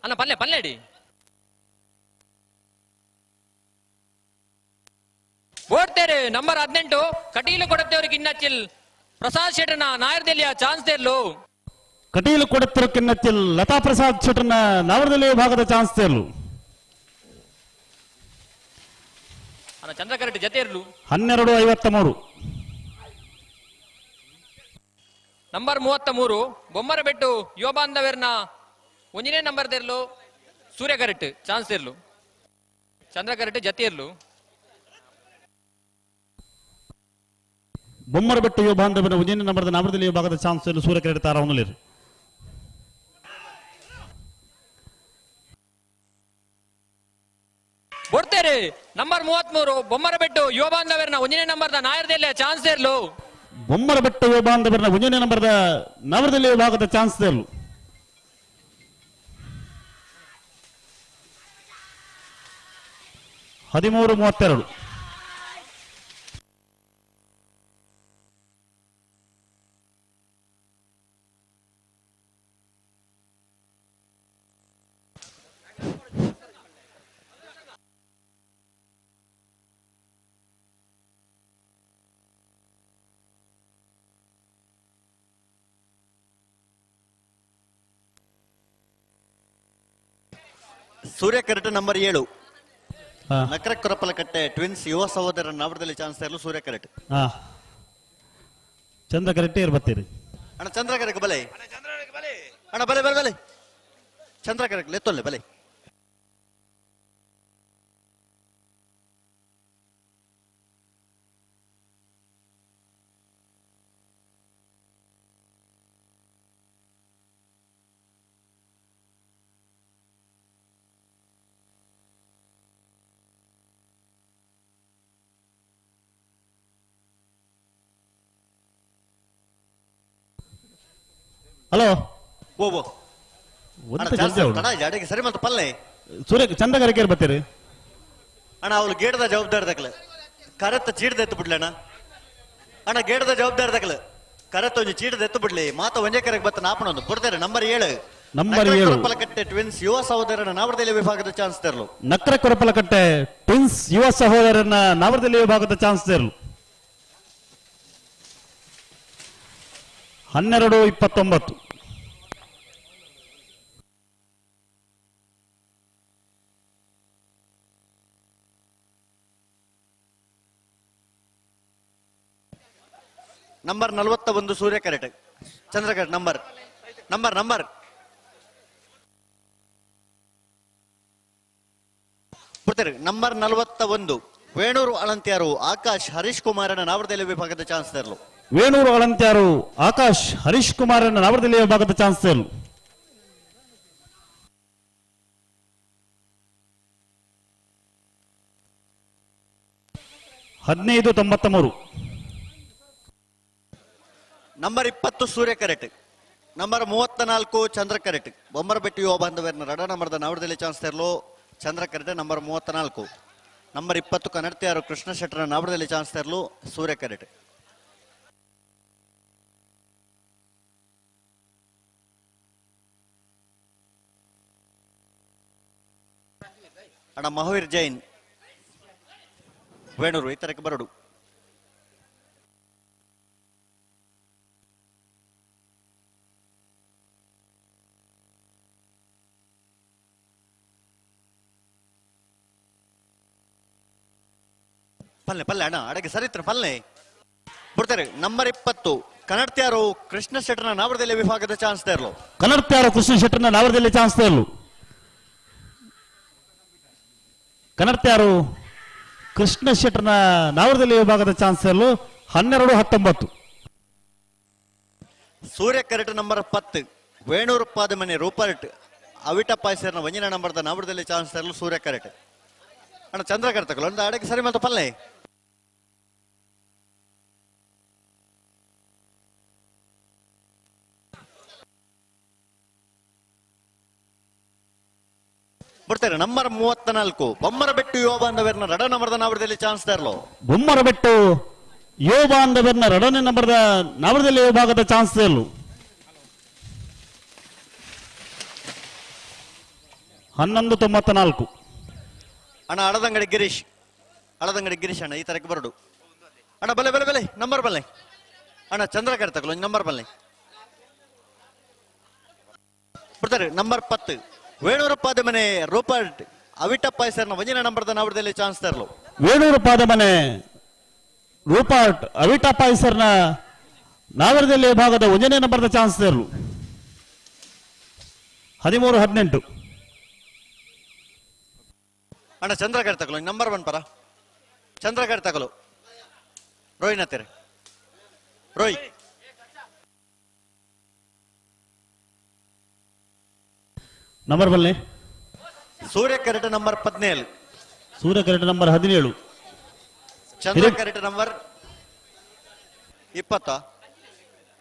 ಅಣ್ಣ ಪಲ್ಲೆ ಪಲ್ಲೆ ಅಡಿ ಓಡ್ತೇರೆ ನಂಬರ್ 18 ಕಟೀಲು ಕೊಡತ್ತೇವ್ರಿಗೆ ಇನ್ನಚ್ಚಿಲ್ ಪ್ರಸಾದ್ ಶೆಟ್ಟರ್ನ ನಾಯರ್ದೆಲ್ಲಿಯ ಚಾನ್ಸ್ ತೆರ್ಲು ಕಟೀಲು ಕೊಡತ್ತರು ಕಿನ್ನಚ್ಚಿಲ್ ಲತಾ ಪ್ರಸಾದ್ ಶೆಟ್ಟರ್ನ ನವರದಲ್ಲಿ ವಿಭಾಗದ ಚಾನ್ಸ್ ತೇರ್ಲು ಅಣ್ಣ ಚಂದ್ರ ಕರೆಕ್ಟ್ ಜತೆ ಇರ್ಲು 12-53 ನಂಬರ್ 33 ಬೊಮ್ಮರ ಬೆಟ್ಟು ಯುವ ಬಾಂಧವ್ಯರ್ನ ಒಂಜನೇ ನಂಬರ್ ತೆರ್ಲು ಸೂರ್ಯ ಕರೆಕ್ಟ್ ಚಾನ್ಸ್ ತೆರ್ಲು ಚಂದ್ರ ಕರೆಕ್ಟ್ ಜತೆ ಇರ್ಲು ಬೊಮ್ಮರ ಬೆಟ್ಟು ಯುವ ಬಾಂಧವನ ಉಜಿನ ನಂಬರ್ದ ನವರದಲ್ಲಿ ವಿಭಾಗದ ಚಾನ್ಸ್ ತೇರ್ಲು ಸೂರ್ಯ ಕರೆಕ್ಟ್ ತಾರವನ್ನಲ್ಲಿರು ಕೊಡ್ತೇರೆ ನಂಬರ್ 33 ಬೊಮ್ಮರ ಬೆಟ್ಟು ಯುವ ಬಾಂಧವ್ಯರ್ನ ಒಂಜನೇ ನಂಬರ್ದ ನಾಯರ್ದೆಲ್ಲಿಯ ಚಾನ್ಸ್ ತೆರ್ಲು ಬೊಮ್ಮರ ಬೆಟ್ಟು ಯುವ ಬಾಂಧವರನ ಒಂಜನೇ ನಂಬರ್ದ ನವರದಲ್ಲಿ ವಿಭಾಗದ ಚಾನ್ಸ್ ತೇರ್ಲು 13-32 ಸೂರ್ಯ ಕರೆಕ್ಟ್ ನಂಬರ್ 7 ನಕರ ಕೊರಪಲಕಟ್ಟೆ ಟ್ವಿನ್ಸ್ ಯುವ ಸಹೋದರ ನವರದಲ್ಲಿ ಚಾನ್ಸ್ ತರಲು ಸೂರ್ಯ ಕರೆಕ್ಟ್ ಚಂದ್ರ ಕರೆಕ್ಟ್ ಇರ್ಬತ್ತೀರಿ ಅಣ್ಣ ಚಂದ್ರ ಕರೆಕ್ಟ್ ಬಲೆ ಅಣ್ಣ ಬಲೆ ಬಲೆ ಬಲೆ ಚಂದ್ರ ಕರೆಕ್ಟ್ ಲೆತ್ತೊಲ್ಲೆ ಬಲೆ ಹಲೋ ಓ ಓ ತಡ ಜಾಡಿಗೆ ಸರಿ ಮತ್ತೆ ಪಲ್ಲೆ ಸೂರ್ಯ ಚಂದಗಾರಿಕೆ ಬರ್ತೀರಿ ಅಣ್ಣ ಅವ್ಳು ಗೇಡದ ಜವಾಬ್ದಾರಿ ತಕಲೆ ಕರತ್ತ ಚೀಡ್ದ ಎತ್ತು ಬಿಡ್ಲಣ್ಣ ಅಣ್ಣ ಗೇಡದ ಜವಾಬ್ದಾರಿ ತಕಲೆ ಕರತ್ತ ಒಂಜಿ ಚೀಡ್ದ ಎತ್ತು ಬಿಡ್ಲಿ ಮಾತ ಒಂಜೇ ಕರೆಗೆ ಬತ್ತ ನಾಪಣೊಂದು ಬಿಡ್ತಾರೆ ನಂಬರ್ 7 ನಂಬರ್ 7 ಕೊರಪಲಕಟ್ಟೆ ಟ್ವಿನ್ಸ್ ಯುವ ಸಹೋದರನ ನಾವರದಲ್ಲಿ ವಿಭಾಗದ ಚಾನ್ಸ್ ತೆರಲು ನಕ್ರ ಕೊರಪಲಕಟ್ಟೆ ಟ್ವಿನ್ಸ್ ಯುವ ಸಹೋದರನ ನಾವರದಲ್ಲಿ ವಿಭಾಗದ ಚಾನ್ಸ್ ತೆರಲು 12:29 ನಂಬರ್ 41 ಸೂರ್ಯ ಕರೆಟ್ ಚಂದ್ರಕಟ್ ನಂಬರ್ ಬರ್ತಾರೆ ನಂಬರ್ 41 ವೇಣೂರು ಅಳಂತ್ಯಾರು ಆಕಾಶ್ ಹರೀಶ್ ಕುಮಾರನ ನಾವರದಲ್ಲಿ ವಿಭಾಗದ ಚಾನ್ಸ್ ತೆರಲು ವೇಣೂರು ಅಳಂತ್ಯಾರು ಆಕಾಶ್ ಹರೀಶ್ ಕುಮಾರನ ನಾವರದಲ್ಲಿ ವಿಭಾಗದ ಚಾನ್ಸ್ ತೆರಲು 15:93 ನಂಬರ್ 20 ಸೂರ್ಯ ಕರೆಟ್ ನಂಬರ್ 34 ಚಂದ್ರ ಕರೆಟ್ ಬೊಮ್ಮರಬೆಟ್ಟಿ ಯುವ ಬಾಂಧವರನ ರಡ ನಂಬರ್ದ ನಾವರದಲ್ಲಿ ಚಾನ್ಸ್ ತೆರಲು ಚಂದ್ರ ಕರೆಟ್ ನಂಬರ್ 34 ನಂಬರ್ 20 ಕನ್ನಡತಿಯಾರು ಕೃಷ್ಣ ಶೆಟ್ಟರ ನಾವರದಲ್ಲಿ ಚಾನ್ಸ್ ತೆರಲು ಸೂರ್ಯ ಕರೆಟ್ ಅಣ್ಣ ಮಹಾವೀರ್ ಜೈನ್ ವೇಣೂರು ಈ ತರಕ್ಕೆ ಬರಡು ಪಲ್ಲೆ ಅಣ್ಣ ಅಡಗೆ ಸರಿತ್ರ ಪಲ್ಲೆ ಬಿಡ್ತಾರೆ ನಂಬರ್ 20 ಕನ್ನಡತ್ಯಾರು ಕೃಷ್ಣ ಶೆಟ್ಟರ್ನ ನಾವರದಲ್ಲಿ ವಿಭಾಗದ ಚಾನ್ಸ್ ತೆರಲು ಕನ್ನಡತ್ಯಾರು ಕೃಷ್ಣ ಶೆಟ್ಟರ್ನ ನಾವರದಲ್ಲಿ ಚಾನ್ಸ್ ತೆರಲು ಕನ್ನಡತ್ಯಾರು ಕೃಷ್ಣ ಶೆಟ್ಟರ್ನ ನಾವರದಲ್ಲಿ ವಿಭಾಗದ ಚಾನ್ಸ್ ತೆರಲು 12:19 ಸೂರ್ಯ ಕರೆಟ್ ನಂಬರ್ 10 ವೇಣೂರು ಪಾದಮನೆ ರೂಪರ್ಟ್ ಅವಿಟಪ್ಪ ಸೇರ್ನ ವಂಜನ ನಂಬರ್ದ ನಾವರದಲ್ಲಿ ಚಾನ್ಸ್ ತೆರಲು ಸೂರ್ಯ ಕರೆಟ್ ಅಣ್ಣ ಚಂದ್ರ ಕರ್ತಕಲ್ಲ ಒಂದು ಅಡಗೆ ಸರಿ ಮತ್ತು ಪಲ್ಲೆ ಬಿಡ್ತಾರೆ ನಂಬರ್ 34 ಬೊಮ್ಮರಬೆಟ್ಟು ಯುವ ಬಾಂಧವರನ ರಡ ನಂಬರ್ದ ನಾವರದಲ್ಲಿ ಚಾನ್ಸ್ ತೆರಲು ಬೊಮ್ಮರಬೆಟ್ಟು ಯುವ ಬಾಂಧವರನ ರಡನೆ ನಂಬರ್ದ ನಾವರದಲ್ಲಿ ವಿಭಾಗದ ಚಾನ್ಸ್ ತೆರಲು 11:94 ಅಣ್ಣ ಅಳದಂಗಡಿ ಗಿರೀಶ್ ಅಣ್ಣ ಈ ತರಕ್ಕೆ ಬರಡು ಅಣ್ಣ ಬಲೆ ನಂಬರ್ ಬಲ್ಲೆ ಅಣ್ಣ ಚಂದ್ರ ಕರ್ತಕಲ್ಲ ನಂಬರ್ ಬಲ್ಲೆ ಬಿಡ್ತಾರೆ ನಂಬರ್ 10 ವೇಣೂರು ಪಾದಮನೆ ರೂಪರ್ಟ್ ಅವಿಟಪ್ಪ ಹೆಸರಿನ ವಂಜನ ನಂಬರ್ದ ನಾವರದಲ್ಲಿ ಚಾನ್ಸ್ ತೆರಲು ವೇಣೂರು ಪಾದಮನೆ ರೂಪರ್ಟ್ ಅವಿಟಪ್ಪ ಹೆಸರಿನ ನಾವರದಲ್ಲಿ ವಿಭಾಗದ ವಂಜನೆ ನಂಬರ್ದ ಚಾನ್ಸ್ ತೆರಲು 13:18 ಅಣ್ಣ ಚಂದ್ರ ಕರ್ತಕಲು ನಂಬರ್ 1 ಪರ ಚಂದ್ರ ಕರ್ತಕಲು ರೋಹಿನ್ ಹತ್ತಿರ ರೋಯ್ ನಂಬರ್ ಬಲ್ಲೆ ಸೂರ್ಯ ಕರೆಟ್ ನಂಬರ್ 17 ಸೂರ್ಯ ಕರೆಟ್ ನಂಬರ್ 17 ಚಂದ್ರ ಕರೆಟ್ ನಂಬರ್ 20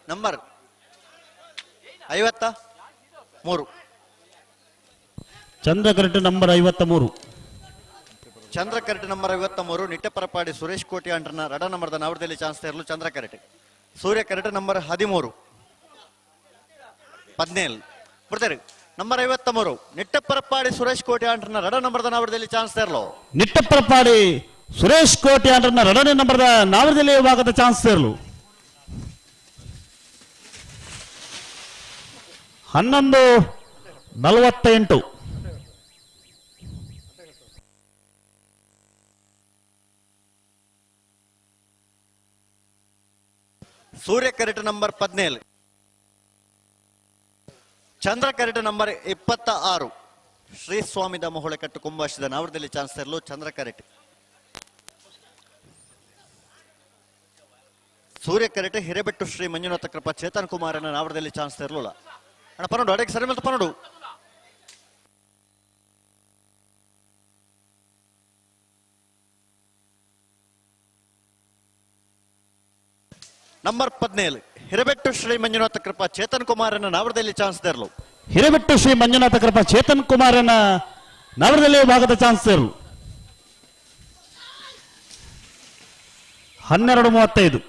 ನಂಬರ್ 53 ಚಂದ್ರ ಕರೆಟ್ ನಂಬರ್ 53 ಚಂದ್ರ ಕರೆಟ್ ನಂಬರ್ 53 ನಿಟ್ಟೆಪರಪಾಡಿ ಸುರೇಶ್ ಕೋಟಿ ಅಂಟರ್ನ ರಡ ನಂಬರ್ದ ನಾವರದಲ್ಲಿ ಚಾನ್ಸ್ ತೆರಲು ಚಂದ್ರ ಕರೆಟ್ ಸೂರ್ಯ ಕರೆಟ್ ನಂಬರ್ 17 ಬಿಡ್ತಾರೆ ನಂಬರ್ 53 ನಿಟ್ಟೆಪರಪಾಡಿ ಸುರೇಶ್ ಕೋಟಿ ಅಂಟರ್ನ ರಡ ನಂಬರ್ದ ನಾವರದಲ್ಲಿ ಚಾನ್ಸ್ ತೆರಲು ನಿಟ್ಟೆಪರಪಾಡಿ ಸುರೇಶ್ ಕೋಟಿ ಅಂಟರ್ನ ರಡನೆ ನಂಬರ್ದ ನಾವರದಲ್ಲಿ ವಿಭಾಗದ ಚಾನ್ಸ್ ತೆರಲು 11:48 ಸೂರ್ಯ ಕರೆಟ್ ನಂಬರ್ 17 ಚಂದ್ರ ಕರೆಟ್ ನಂಬರ್ 26 ಶ್ರೀ ಸ್ವಾಮಿದ ಮೊಹಳೆಕಟ್ಟು ಕುಂಭಾಶದ ನಾವರದಲ್ಲಿ ಚಾನ್ಸ್ ತೆರಲು ಚಂದ್ರ ಕರೆಟ್ ಸೂರ್ಯ ಕರೆಟ್ ಹಿರೇಬೆಟ್ಟು ಶ್ರೀ ಮಂಜುನಾಥ ಕೃಪಾ ಚೇತನ್ ಕುಮಾರನ ನಾವರದಲ್ಲಿ ಚಾನ್ಸ್ ತೆರಲಿಲ್ಲ ಅಣ್ಣ ಪನ್ನೊಂದು ಅಡಗೆ ಸರಿ ಮತ್ತೆ ಪನ್ನೊಂದು ನಂಬರ್ 17 ಹಿರಬೆಟ್ಟು ಶ್ರೀ ಮಂಜುನಾಥ ಕೃಪಾ ಚೇತನ್ ಕುಮಾರನ ನಾವರದಲ್ಲಿ ಚಾನ್ಸ್ ತೆರಲು. ಹಿರಬೆಟ್ಟು ಶ್ರೀ ಮಂಜುನಾಥ ಕೃಪಾ ಚೇತನ್ ಕುಮಾರನ ನಾವರದಲ್ಲಿ ಭಾಗದ ಚಾನ್ಸ್ ತೆರಲು. 12:35.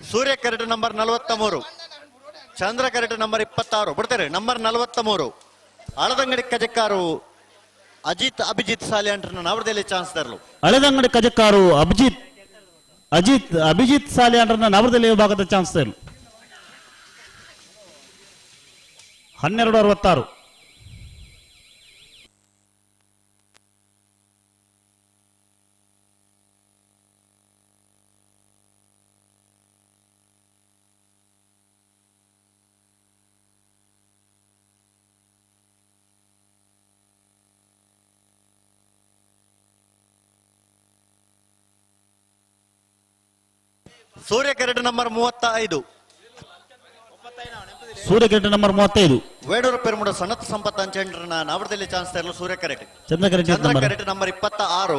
ಸೂರ್ಯ ಕರೆಟ್ ನಂಬರ್ 43, ಚಂದ್ರ ಕರೆಟ್ ನಂಬರ್ 26 ಬಿಡ್ತಾರೆ. ನಂಬರ್ 43 ಹಳದಂಗಡಿ ಕಜಕ್ಕಾರು ಅಭಿಜಿತ್ ಸಾಲಿಯಾಂಟ್ರನ್ನ ನಾವರದಲ್ಲಿ ಚಾನ್ಸ್ ತರಲು. ಹಳದಂಗಡಿ ಕಜಕ್ಕಾರು ಅಭಿಜಿತ್ ಸಾಲಿಯಾಂಟ್ರನ್ನ ನಾವರದಲ್ಲಿ ಭಾಗದ ಚಾನ್ಸ್ ತರಲು. 12:66. ಸೂರ್ಯ ಕರೆಟ್ ನಂಬರ್ 35, ಸೂರ್ಯ ಕರೆಟ್ ನಂಬರ್ 35 ವೇಡೂರು ಪೆರುಮುಡ ಸನತ್ ಸಂಪತ್ ಅಂಚೆಂಡ್ರನ್ನ ನಾವರದಲ್ಲಿ ಚಾನ್ಸ್ ತರಲು. ಸೂರ್ಯ ಕರೆಟ್. ಚಂದ್ರ ಕರೆಟ್ ನಂಬರ್ 26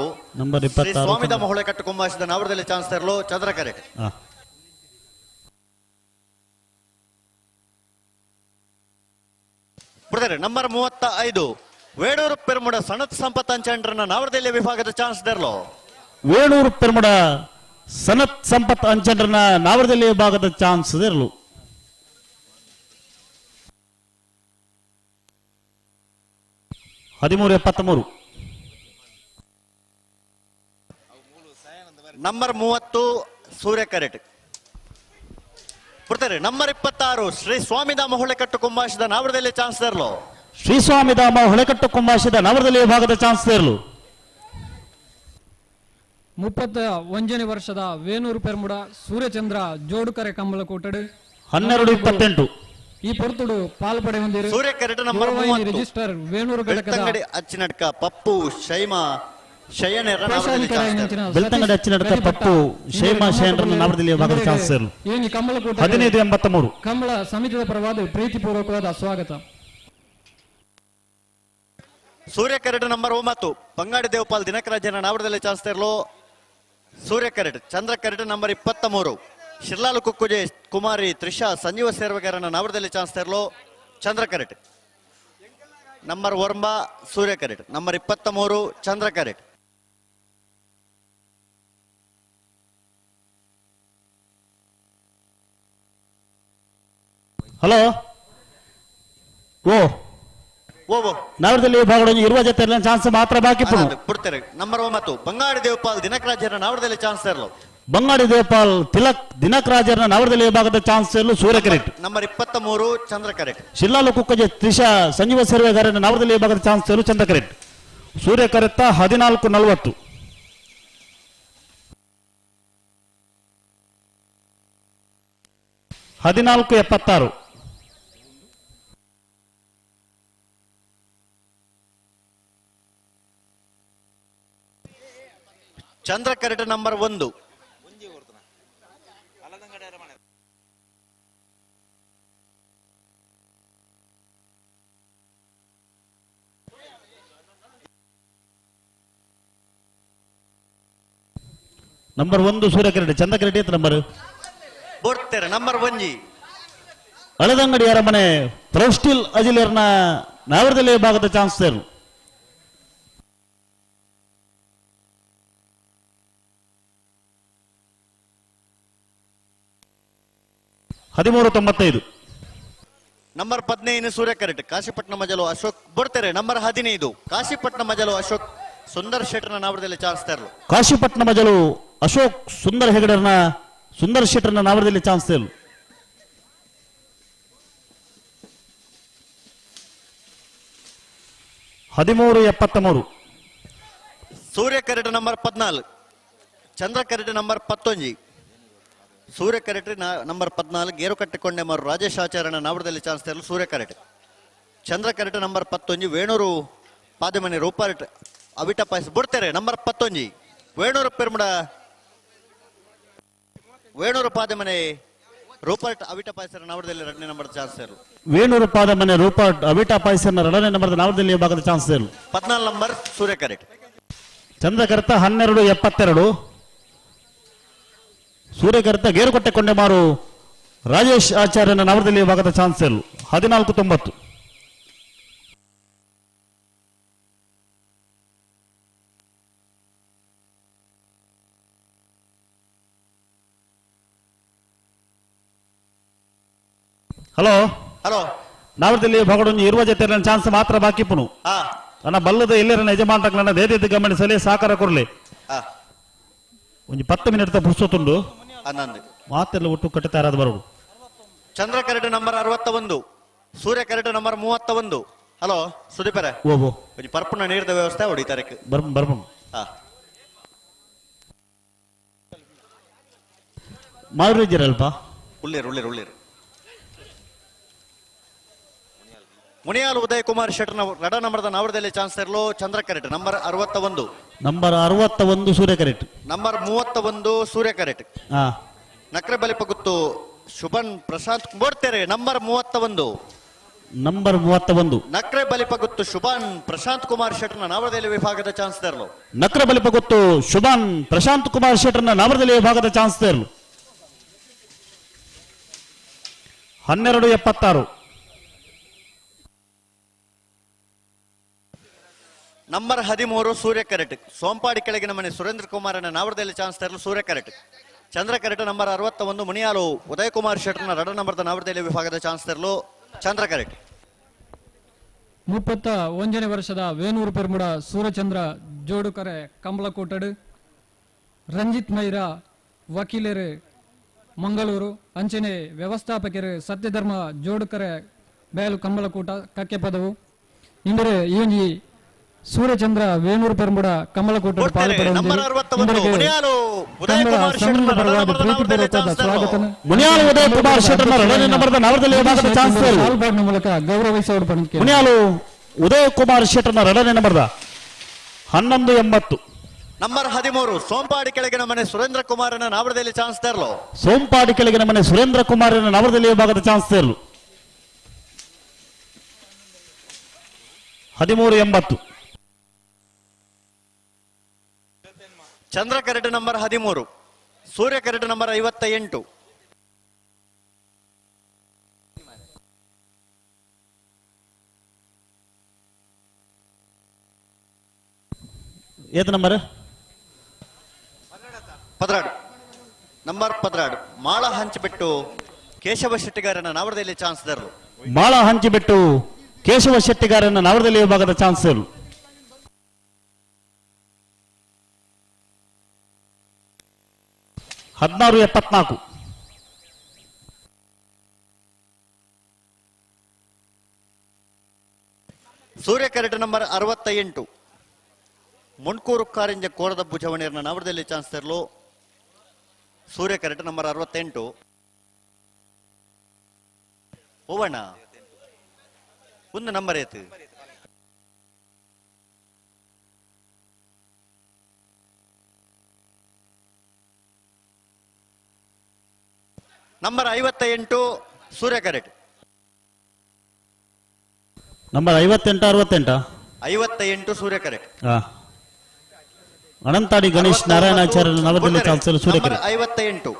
ಶ್ರೀ ಸ್ವಾಮಿದಾಮ ಹೊಳೆಕಟ್ಟು ಕುಂಭಾಷಿದ ನಾವರದಲ್ಲಿ ಚಾನ್ಸ್ ತರಲು. ಚಂದ್ರ ಕರೆಟ್. ಬಿಡ್ತಾರೆ. ನಂಬರ್ 35 ವೇಡೂರು ಪೆರುಮುಡ ಸನತ್ ಸಂಪತ್ ಅಂಚೆಂಡ್ರನ್ನ ನಾವರದಲ್ಲಿ ವಿಭಾಗದ ಚಾನ್ಸ್ ತರಲು. ವೇಣೂರು ಪೆರುಮುಡ ಸನತ್ ಸಂಪತ್ ಅಂಚಂಡ್ರನ ನಾವರದಲ್ಲಿ ಭಾಗದ ಚಾನ್ಸ್ ಇರಲು. 13:73. ನಂಬರ್ 30 ಸೂರ್ಯ ಕರೆಟ್. ಬಿಡ್ತಾರೆ. ನಂಬರ್ 26 ಶ್ರೀ ಸ್ವಾಮಿದಾಮ ಹೊಳೆಕಟ್ಟು ಕುಂಭಾಷಿದ ನಾವರದಲ್ಲಿ ಚಾನ್ಸ್ ತರಲು. ಶ್ರೀ ಸ್ವಾಮಿದಾಮ ಹೊಳೆಕಟ್ಟು ಕುಂಭಾಷಿದ ನಾವರದಲ್ಲಿ ಭಾಗದ ಚಾನ್ಸ್ ಇರಲು. 31ನೇ ವರ್ಷದ ವೇಣೂರು ಪೆರ್ಮುಡ ಸೂರ್ಯಚಂದ್ರ ಜೋಡುಕರೆ ಕಂಬಳ ಕೋಟಡು 12:28. ಈ ಪೊರ್ತುಡು ಪಾಲ್ಪಡೆ ಹೊಂದಿರು. ಸೂರ್ಯ ಕರೆಟ್ ನಂಬರ್ 30 ರಿಜಿಸ್ಟರ್ ವೇಣೂರು ಘಟಕದ ಅಚ್ಚಿನಡ್ಕ ಪಪ್ಪು ಶೈಮಾ ಶಯನರ ಬೆಳ್ತಂಗಡಿ ಅಚ್ಚಿನಡ್ಕ ಪಪ್ಪು ಶೈಮಾ ಶಯನರನ್ನ ನಾವರದಲ್ಲಿ ಭಾಗದ ಚಾನ್ಸ್ ಇರಲು. 15:83. ಕಂಬಳ ಸಮಿತಿಯ ಪರವಾದ ಪ್ರೀತಿಪೂರ್ವಕವಾದ ಸ್ವಾಗತ. ಸೂರ್ಯ ಕರೆಟ್ ನಂಬರ್ 9 ಬಂಗಾಡಿ ದೇವಪಾಲ್ ದಿನಕರಾಜನ ನಾವರದಲ್ಲಿ ಚಾನ್ಸ್ ತರಲು. ಸೂರ್ಯ ಕರೆಟ್. ಚಂದ್ರ ಕರೆಟ್ ನಂಬರ್ 23 ಶಿರ್ಲಾಲು ಕುಕ್ಕುಜೆ ಕುಮಾರಿ ತ್ರಿಷಾ ಸಂಜೀವ ಸೇರ್ವಗಾರನ ನಾವರದಲ್ಲಿ ಚಾನ್ಸ್ ತರಲು. ಚಂದ್ರ ಕರೆಟ್. ನಂಬರ್ 1 ಸೂರ್ಯ ಕರೆಟ್. ನಂಬರ್ 23 ಚಂದ್ರ ಕರೆಟ್. ಹಲೋ ನಾವರದಲ್ಲಿ ಭಾಗಡ ಇರುವ ಜೊತೆ ಚಾನ್ಸ್ ಮಾತ್ರ ಬಾಕಿ ಬಿಡ್ತಾರೆ. ನಂಬರ್ 9 ಬಂಗಾಡಿ ದೇವಪಾಲ್ ದಿನಕರಾಜನ ನಾವರದಲ್ಲಿ ಚಾನ್ಸ್ ತರಲು. ಬಂಗಾಡಿ ದೇವಪಾಲ್ ದಿನಕ್ ರಾಜರನ ನಾವರದಲ್ಲಿ ಭಾಗದ ಚಾನ್ಸ್ ಇರಲು. ಸೂರ್ಯ ಕರೆಟ್. ನಂಬರ್ 23 ಚಂದ್ರ ಕರೆಟ್. ಶಿಲ್ಲಾಲು ಕುಕ್ಕಜೆ ತ್ರಿಷಾ ಸಂಜೀವ ಸೇರ್ವೆಗಾರನ ನಾವರದಲ್ಲಿ ಭಾಗದ ಚಾನ್ಸ್ ಇರಲು. ಚಂದ್ರ ಕರೆಟ್. ಸೂರ್ಯ ಕರೆತ್ತ 14:40. 14:76. ಚಂದ್ರ ಕರೆಟ್ ನಂಬರ್ 1 ನಂಬರ್ 1 ಸೂರ್ಯ ಕರೆಟ್. ಚಂದ್ರ ಕರೆಟ್ ಎತ್ತ ನಂಬರ್ ಬೋಡ್ತಾರೆ. ನಂಬರ್ 1 ಹಳದಂಗಡಿ ಅರಮನೆ ಪ್ರೌಸ್ಟಿಲ್ ಅಜಿಲೇರ್ನ ನಾವರದಲ್ಲಿ ಭಾಗದ ಚಾನ್ಸ್ ಇರಲು. 13:95. ನಂಬರ್ 15 ಸೂರ್ಯ ಕರೆಟ್. ಕಾಶಿಪಟ್ನ ಮಜಲು ಅಶೋಕ್ ಬಿಡ್ತಾರೆ. ನಂಬರ್ 15 ಕಾಶಿಪಟ್ನ ಮಜಲು ಅಶೋಕ್ ಸುಂದರ್ ಶೆಟ್ಟರ್ನ ನಾವರದಲ್ಲಿ ಚಾನ್ಸ್ ತರಲು. ಕಾಶಿಪಟ್ನ ಮಜಲು ಅಶೋಕ್ ಸುಂದರ್ ಹೆಗಡರ್ನ ಸುಂದರ್ ಶೆಟ್ಟರ್ನ ನಾವರದಲ್ಲಿ ಚಾನ್ಸ್ ತರಲು. 13:73. ಸೂರ್ಯ ಕರೆಟ್ ನಂಬರ್ 14 ಚಂದ್ರ ಕರೆಟ್ ನಂಬರ್ 11 ಸೂರ್ಯ ಕರೆಟ್ ನಂಬರ್ 14 ಗೇರು ಕಟ್ಟಿಕೊಂಡೆ ಮಾರು ರಾಜೇಶ್ ಆಚಾರ್ಯನ ನಾವರದಲ್ಲಿ ಚಾನ್ಸ್ ತರಲು. ಸೂರ್ಯ ಕರೆಟ್. ಚಂದ್ರ ಕರೆಟ್ ನಂಬರ್ 11 ವೇಣೂರು ಪಾದಮನೆ ರೂಪಾರೆಟ್ ಅವಿಟ ಪಾಯಸ ಬಿಡ್ತಾರೆ. ನಂಬರ್ 11 ವೇಣೂರು ಪೆರ್ಮುಡ ವೇಣೂರು ಪಾದಮನೆ ರೂಪರ್ಟ್ ಅವಿಟ ಪಾಯ್ಸರ ನವರದಲ್ಲಿ 2ನೇ ನಂಬರ್ ಚಾನ್ಸ್ ಸೇರು. ವೇಣೂರು ಪಾದ ಮನೆ ರೂಪರ್ಟ್ ಅವಿಟಾ ಪಾಯ್ಸರ್ನ 2ನೇ ನಂಬರ್ದ ನವರದಲ್ಲಿ ಭಾಗದ ಚಾನ್ಸ್ ಸೇರು. 14 ನಂಬರ್ ಸೂರ್ಯಕರೆಟ್. ಚಂದ್ರಕರ್ತ 1272. ಸೂರ್ಯಕರ್ತ ಗೇರುಕಟ್ಟೆ ಕೊಂಡೆಮಾರು ರಾಜೇಶ್ ಆಚಾರ್ಯನ ನವರದಲ್ಲಿ ಭಾಗದ ಚಾನ್ಸ್ ಸೇರು. 1490. ಹಲೋ ಹಲೋ ನವರದಲ್ಲಿ ಭಗಡೊಂದು ಇರುವ ಜೊತೆ ಚಾನ್ಸ್ ಮಾತ್ರ ಬಾಕಿಪ್ಪುನು ನನ್ನ ಬಲ್ಲದ ಎಲ್ಲರನ್ನ ಯಜಮಾನರನ್ನ ದೇದಿ ಗಮನಿಸಲಿ ಸಾಕಾರ ಕೊರ್ಲಿ ಒಂದು 10 ಮಿನಿಟ್ ಪುರ್ಸೊತ್ತುಂಡು ಮಾತೆಲ್ಲ ಒಟ್ಟು ಕಟ್ಟಿತಾರಾದ ಬರೋದು. ಚಂದ್ರಕರೆಟ್ ನಂಬರ್ 61, ಸೂರ್ಯಕರೆಟ್ ನಂಬರ್ 31. ಹಲೋ ಸುದೀಪರೇ ಓಬೋ ಒಂದು ಪರ್ಪುನ ನೀರಿದ ವ್ಯವಸ್ಥೆ ಹೊಡಿತಾರೆ ಬರ್ಬಂ ಮಾರುಜಿರಲ್ಪ ಉಳ್ಳೇರು ಮುನಿಯಾಲ್ ಉದಯ್ ಕುಮಾರ್ ಶೆಟ್ಟರ್ನ 2 ನಂಬರ್ದ ನವರದಲ್ಲಿ ಚಾನ್ಸ್ ಇರಲು. ಚಂದ್ರಕರೆಟ್ ನಂಬರ್ 61. ನಂಬರ್ 61 ಸೂರ್ಯಕರೆಟ್. ನಂಬರ್ 31 ಸೂರ್ಯಕರೆಟ್. ನಕ್ರೆ ಬಲಿಪ ಗುತ್ತು ಶುಭನ್ ಪ್ರಶಾಂತ್ ಬೋಡ್ತೇರೆ ನಂಬರ್ 31. ನಂಬರ್ 31 ನಕ್ರೆ ಬಲಿಪ ಗುತ್ತು ಶುಭಾನ್ ಪ್ರಶಾಂತ್ ಕುಮಾರ್ ಶೆಟ್ಟರ್ನ ನವರದಲ್ಲಿ ವಿಭಾಗದ ಚಾನ್ಸ್ ಇರಲು. ನಕ್ರೆ ಬಲಿಪ ಗುತ್ತು ಶುಭಾನ್ ಪ್ರಶಾಂತ್ ಕುಮಾರ್ ಶೆಟ್ಟರ್ನ ನವರದಲ್ಲಿ ವಿಭಾಗದ ಚಾನ್ಸ್ ಇರಲು. 1276. ನಂಬರ್ 13 ಸೂರ್ಯಕರೆಟ್. ಸೋಂಪಾಡಿ ಕೆಳಗಿನ ಮನೆ ಸುರೇಂದ್ರ ಕುಮಾರನ ನಾವರದಲ್ಲಿ ಚಾನ್ಸ್ ತರಲು ಸೂರ್ಯಕರೆಟ್. ಚಂದ್ರಕರೆಟ್ ನಂಬರ್ 61 ಮುನಿಯಾಲು ಉದಯ್ ಕುಮಾರ್ ಶೆಟ್ಟರ್ನ 2 ನಂಬರ್ದ ನಾವರದಲ್ಲಿ ವಿಭಾಗದ ಚಾನ್ಸ್ ತರಲು ಚಂದ್ರಕರೆಟ್. 31ನೇ ವರ್ಷದ ವೇಣೂರು ಪೆರ್ಮುಡ ಸೂರ್ಯಚಂದ್ರ ಜೋಡುಕರೆ ಕಂಬಳಕೋಟಡು ರಂಜಿತ್ ಮೈರಾ ವಕೀಲರು ಮಂಗಳೂರು ಅಂಚನೆ ವ್ಯವಸ್ಥಾಪಕರು ಸತ್ಯಧರ್ಮ ಜೋಡುಕರೆ ಬೇಲು ಕಂಬಳಕೂಟ ಕಕ್ಕೆ ಪದವು ಇಂದರೆ ಈ ಸೂರ್ಯಚಂದ್ರ ವೇಣೂರು ಪೆರ್ಮುಡ ಕಮಲಕೂಟ ಮೂಲಕ ಗೌರವಿಸುವ ಮುನಿಯಾಲು ಉದಯ್ ಕುಮಾರ್ ಶೆಟ್ಟರ್ನ 2ನೇ ನಂಬರ್ದ 1180. ನಂಬರ್ 13 ಸೋಂಪಾಡಿ ಕೆಳಗಿನ ಮನೆ ಸುರೇಂದ್ರ ಕುಮಾರನ ನಾವರದಲ್ಲಿ ಚಾನ್ಸ್ ತರಲು. ಸೋಂಪಾಡಿ ಕೆಳಗಿನ ಮನೆ ಸುರೇಂದ್ರ ಕುಮಾರನ ನವರದಲ್ಲಿ ಭಾಗದ ಚಾನ್ಸ್ ತರಲು. 1380. ಚಂದ್ರಕರೆಟ್ ನಂಬರ್ 13, ಸೂರ್ಯಕರೆಟ್ ನಂಬರ್ 58. ಏತ್ ನಂಬರ್ 12 ನಂಬರ್ 12 ಮಾಳ ಹಂಚಿಬಿಟ್ಟು ಕೇಶವ ಶೆಟ್ಟಿಗಾರನ ನವರದಲ್ಲಿ ಚಾನ್ಸ್ ತರಲು. ಮಾಳ ಹಂಚಿಬಿಟ್ಟು ಕೇಶವ ಶೆಟ್ಟಿಗಾರನ ನವರದಲ್ಲಿ ಭಾಗದ ಚಾನ್ಸ್ ತರಲು. 1674. ಸೂರ್ಯಕರೆಟ್ ನಂಬರ್ 68 ಮುಣ್ಕೂರು ಕಾರಿಂಜ ಕೋರದ ಭುಜವಣಿಯರ್ನ ನವರದಲ್ಲಿ ಚಾನ್ಸ್ ತರಲು. ಸೂರ್ಯಕರೆಟ್ ನಂಬರ್ 68. ಓವಣ್ಣ ಒಂದು ನಂಬರ್ ಏತು ನಂಬರ್ 58 ಸೂರ್ಯಕರೆಟ್. ನಂಬರ್ 58 58 ಸೂರ್ಯಕರೆಟ್. ಅನಂತಾಡಿ ಗಣೇಶ್ ನಾರಾಯಣಾಚಾರ್ಯ ನವರದಲ್ಲಿ ಚಾನ್ಸ್ ಸೂರ್ಯಕರೆಟ್. 58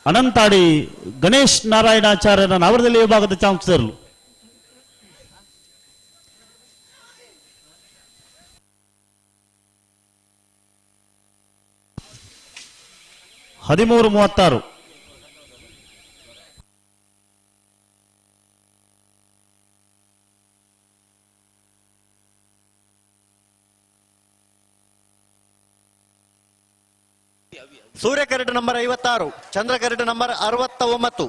ಅನಂತಾಡಿ ಗಣೇಶ್ ನಾರಾಯಣಾಚಾರ್ಯನ ನವರದಲ್ಲಿ ವಿಭಾಗದ ಚಾನ್ಸ್ ತರಲು. 1336. ಸೂರ್ಯಕರೆಟ್ ನಂಬರ್ 56, ಚಂದ್ರಕರೆಟ್ ನಂಬರ್ 69.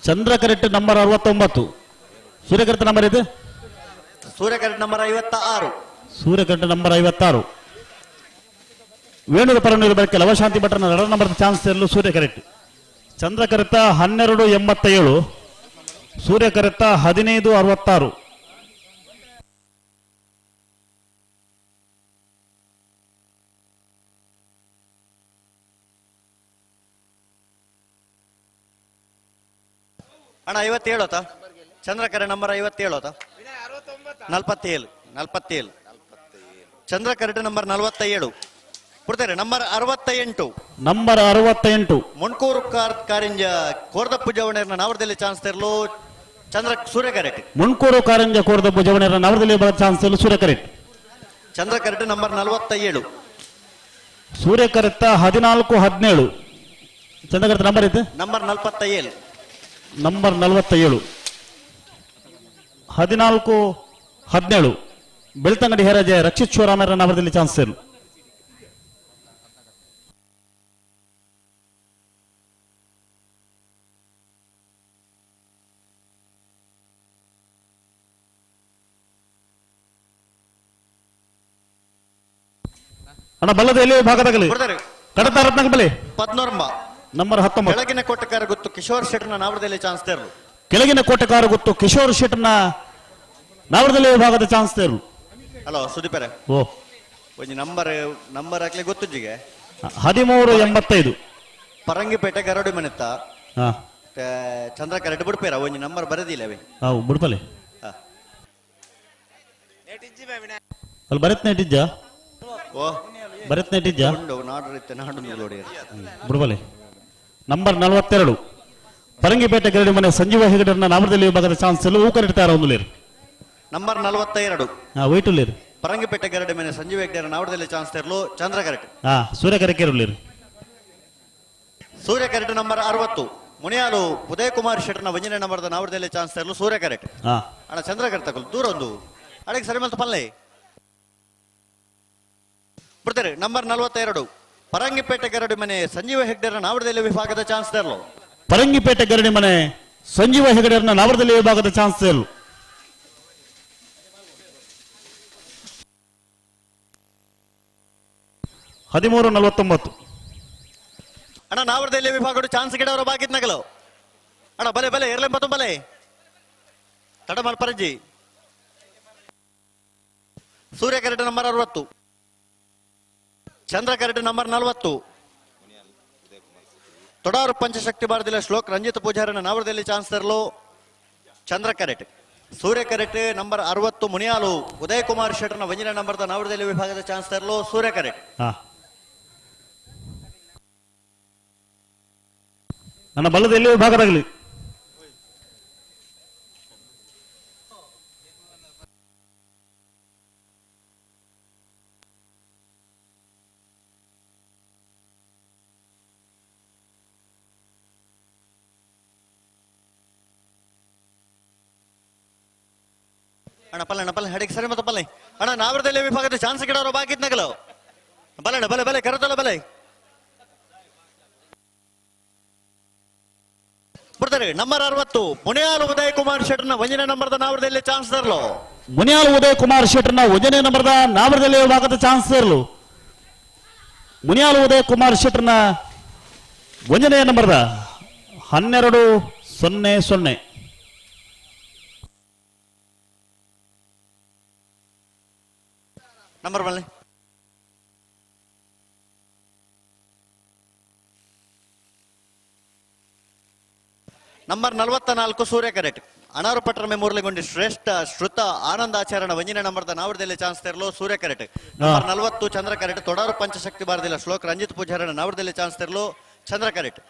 ಚಂದ್ರಕರೆಟ್ ನಂಬರ್ 69. ಸೂರ್ಯಕರೆಟ್ ನಂಬರ್ ಇದು ಸೂರ್ಯಕರೆಟ್ ನಂಬರ್ 56. ಸೂರ್ಯಕರೆಟ್ ನಂಬರ್ 56. ವೇಣುರ ಪರನೂರು ಬಳಕೆ ಲವಶಾಂತಿ ಭಟ್ರನ 2 ನಂಬರ್ ಚಾನ್ಸ್ ತರಲು ಸೂರ್ಯಕರೆಟ್. ಚಂದ್ರಕರೆತ 1287. ಸೂರ್ಯಕರೆತ 1566. ಅಣ್ಣ 57 ಆತ ಚಂದ್ರಕರೆ ನಂಬರ್ 57 ಆತ 47 ಚಂದ್ರಕರೆಟ್ ನಂಬರ್ 47 ಕೊಡ್ತಾರೆ. ನಂಬರ್ 68 ನಂಬರ್ 68 ಮೊಣ್ಕೂರು ಕಾರಿಂಜ ಕೋರ್ದಪ್ಪು ಜವಣರ್ನ ನಾವರದಲ್ಲಿ ಚಾನ್ಸ್ ತೆರಲು ಸೂರ್ಯಕರೆಟ್ ಮುಣ್ಕೂರು ಕಾರಂಜ ಕೋರ್ದಪ್ಪು ಜವಣರ ನವರದಲ್ಲಿ ಚಾನ್ಸ್ ತೆರಲು ಸೂರ್ಯಕರೆಟ್. ಚಂದ್ರಕರೆಟ್ ನಂಬರ್ 47 ಸೂರ್ಯಕರೆತ್ತ 14-17 ಚಂದ್ರಕರೆತ್ತ ನಂಬರ್ ಇತ್ತು ನಂಬರ್ 47 ನಂಬರ್ 47 14-17 ಬೆಳ್ತಂಗಡಿ ಹೇರಾಜೆ ರಕ್ಷಿತ್ ಶಿವರಾಮರ ನವರದಲ್ಲಿ ಚಾನ್ಸ್ ತೆರಲು. ಅಣ್ಣ ಬಲ್ಲದ ಎಲ್ಲಿ ಭಾಗದಾಗಲಿ ಕಡತ ರತ್ನಕ ಬಲಿ 14 ನಂಬರ್ 19 ಕೆಳಗಿನ ಕೋಟೆಕಾರ ಗೊತ್ತು ಕಿಶೋರ್ ಶೆಟ್ಟರ್ನ ನಾವರದಲ್ಲಿ ಚಾನ್ಸ್ ತೆರಲು. ಕೆಳಗಿನ ಕೋಟೆಕಾರ ಗೊತ್ತು ಕಿಶೋರ್ ಶೆಟ್ಟರ್ನ ನಾವರದಲ್ಲಿ ಭಾಗದ ಚಾನ್ಸ್ ತೆರಲು. ಹಲೋ ಸುದೀಪರ ಓ ಒಂದು ನಂಬರ್ ಹಾಕ್ಲಿ ಗೊತ್ತುಜ್ಜಿಗೆ 13-85 ಪರಂಗಿಪೇಟೆ ಗರಡಿ ಮನೆತ್ತ ಚಂದ್ರಕರೆಟ್ ಬಿಡ್ಪೇರ ಒಂದು ನಂಬರ್ ಬರದಿಲ್ಲವೇ ಅವು ಬಿಡ್ಪಲೆ ಅಲ್ಲಿ ಬರತ್ ನೆಟ್ಟಿಜ್ಜ ಓ ಬರತ್ ನೆಟ್ಟಿಜ್ಜ ನಾಡು ಬಿಡ್ಬಲೆ ನಂಬರ್ 42 ಪರಂಗಿಪೇಟೆ ಗರಡಿ ಮನೆ ಸಂಜೀವ ಹೆಗಡರ್ನ ನಾಮದಲ್ಲಿ ಭಾಗದ ಚಾನ್ಸ್ ಎಲ್ಲ ಹೂ ಕರಿಡ್ತಾರ ಒಂದು ಲೇರು. ನಂಬರ್ 42 ವೈಟು ಲೇರು ಪರಂಗಿಪೇಟೆ ಗರಡಿ ಮನೆ ಸಂಜೀವ ಹೆಗ್ಡರ್ ನಾವರದಲ್ಲಿ ಚಾನ್ಸ್ ತೆರಲು ಚಂದ್ರಕರೆಟ್. ಸೂರ್ಯಕರೆಕೆರು ಲೇರು ಸೂರ್ಯಕರೆಟ್ ನಂಬರ್ 60 ಮುನಿಯಾಲು ಉದಯ್ ಕುಮಾರ್ ಶೆಟ್ಟರ್ನ ವಂಜನೆ ನಂಬರ್ದ ನಾವರದಲ್ಲಿ ಚಾನ್ಸ್ ತೆರಲು ಸೂರ್ಯಕರೆಟ್. ಅಣ್ಣ ಚಂದ್ರಕರೆಟ್ ತಗೊಳ್ಳು ದೂರ ಒಂದು ಅಡಗೆ ಸರಿ ಮಲ್ತ ಪಲ್ಲೆ ಬಿಡ್ತಾರೆ. ನಂಬರ್ 42 ಪರಂಗಿಪೇಟೆ ಗರಡಿ ಮನೆ ಸಂಜೀವ ಹೆಗ್ಡರ್ ನಾವರದಲ್ಲಿ ವಿಭಾಗದ ಚಾನ್ಸ್ ತೆರಲು. ಪರಂಗಿಪೇಟೆ ಗರಡಿ ಮನೆ ಸಂಜೀವ ಹೆಗಡರ್ನ ನಾವರದಲ್ಲಿ ವಿಭಾಗದ ಚಾನ್ಸ್ ತೆರಲು. ಹದಿಮೂರು 49 ಅಣ್ಣ ನಾವರದಲ್ಲಿ ವಿಭಾಗದ ಚಾನ್ಸ್ ಗಿಡವರ ಬಾಗಿದ್ ನಗಲು ಅಣ್ಣ ಬಲೆ ಬಲೆ ಇರ್ಲಿ ಮತ್ತೊಂದು ಬಲೆ ತಡ ಮಲ್ಪರಜ್ಜಿ ಸೂರ್ಯಕರೆಟ್ ನಂಬರ್ 60 ಚಂದ್ರಕರೆಟ್ ನಂಬರ್ 40 ತೊಡಾರು ಪಂಚಶಕ್ತಿ ಭಾರತಿಯ ಶ್ಲೋಕ್ ರಂಜಿತ್ ಪೂಜಾರನ ನಾವರದಲ್ಲಿ ಚಾನ್ಸ್ ತೆರಲು ಚಂದ್ರಕರೆಟ್. ಸೂರ್ಯಕರೆಟ್ ನಂಬರ್ 60 ಮುನಿಯಾಲು ಉದಯ್ ಕುಮಾರ್ ಶೆಟ್ಟರ್ನ ವಂಜನೆ ನಂಬರ್ದ ನಾವರದಲ್ಲಿ ವಿಭಾಗದ ಚಾನ್ಸ್ ತೆರಲು ಸೂರ್ಯಕರೆಟ್. ನನ್ನ ಬಲ್ಲದ ಎಲ್ಲಿ ವಿಭಾಗದಾಗಲಿ ಅಣ್ಣ ಪಲ್ಲೆ ಹಡಿಗೆ ಸರಿ ಮತ್ತೆ ಪಲ್ಲೆ ಅಣ್ಣ ನಾವರದಲ್ಲಿ ವಿಭಾಗದ ಚಾನ್ಸ್ ಗಿಡವರು ಬಾಗಿದ್ ನಗಲು ಬಲೆ ಬಲೆ ಬಲೆ ಕರೆತಲ್ಲ ಬಲೆ ಬಿಡ್ತಾರೆ. ನಂಬರ್ 60 ಮುನಿಯಾಲು ಉದಯ್ ಕುಮಾರ್ ಶೆಟ್ಟರ್ನ ವಂಜನೆ ನಂಬರ್ದ ನಾವರದಲ್ಲಿ ಚಾನ್ಸ್ ತರಲು. ಮುನಿಯಾಲು ಉದಯ್ ಕುಮಾರ್ ಶೆಟ್ಟರ್ನ ವಂಜನೆ ನಂಬರ್ದ ನಾವರದಲ್ಲಿ ವಿಭಾಗದ ಚಾನ್ಸ್ ತರಲು. ಮುನಿಯಾಲು ಉದಯ್ ಕುಮಾರ್ ಶೆಟ್ಟರ್ನ ವಂಜನೆಯ ನಂಬರ್ದ 12-00 ನಂಬರ್ ಬಲ್ಲೆ ನಂಬರ್ 44 ಸೂರ್ಯಕರೆಟ್ ಅನಾರು ಪಟ್ಟಣ ಮೆಮೋರಿಯಲ್ಗೊಂಡು ಶ್ರೇಷ್ಠ ಶ್ರುತ ಆನಂದಾಚಾರ್ಯನ ವಂಜನೆ ನಂಬರ್ದ ನಾವರದಲ್ಲಿ ಚಾನ್ಸ್ ತೆರಲು ಸೂರ್ಯಕರೆಟ್. ನಂಬರ್ 40 ಚಂದ್ರಕರೆಟ್ ತೊಡಾರು ಪಂಚಶಕ್ತಿ ಭಾರತಿಯ ಶ್ಲೋಕ್ ರಂಜಿತ್ ಪೂಜಾರನ ನಾವರದಲ್ಲಿ ಚಾನ್ಸ್ ತೆರಲು ಚಂದ್ರಕರೆಟ್.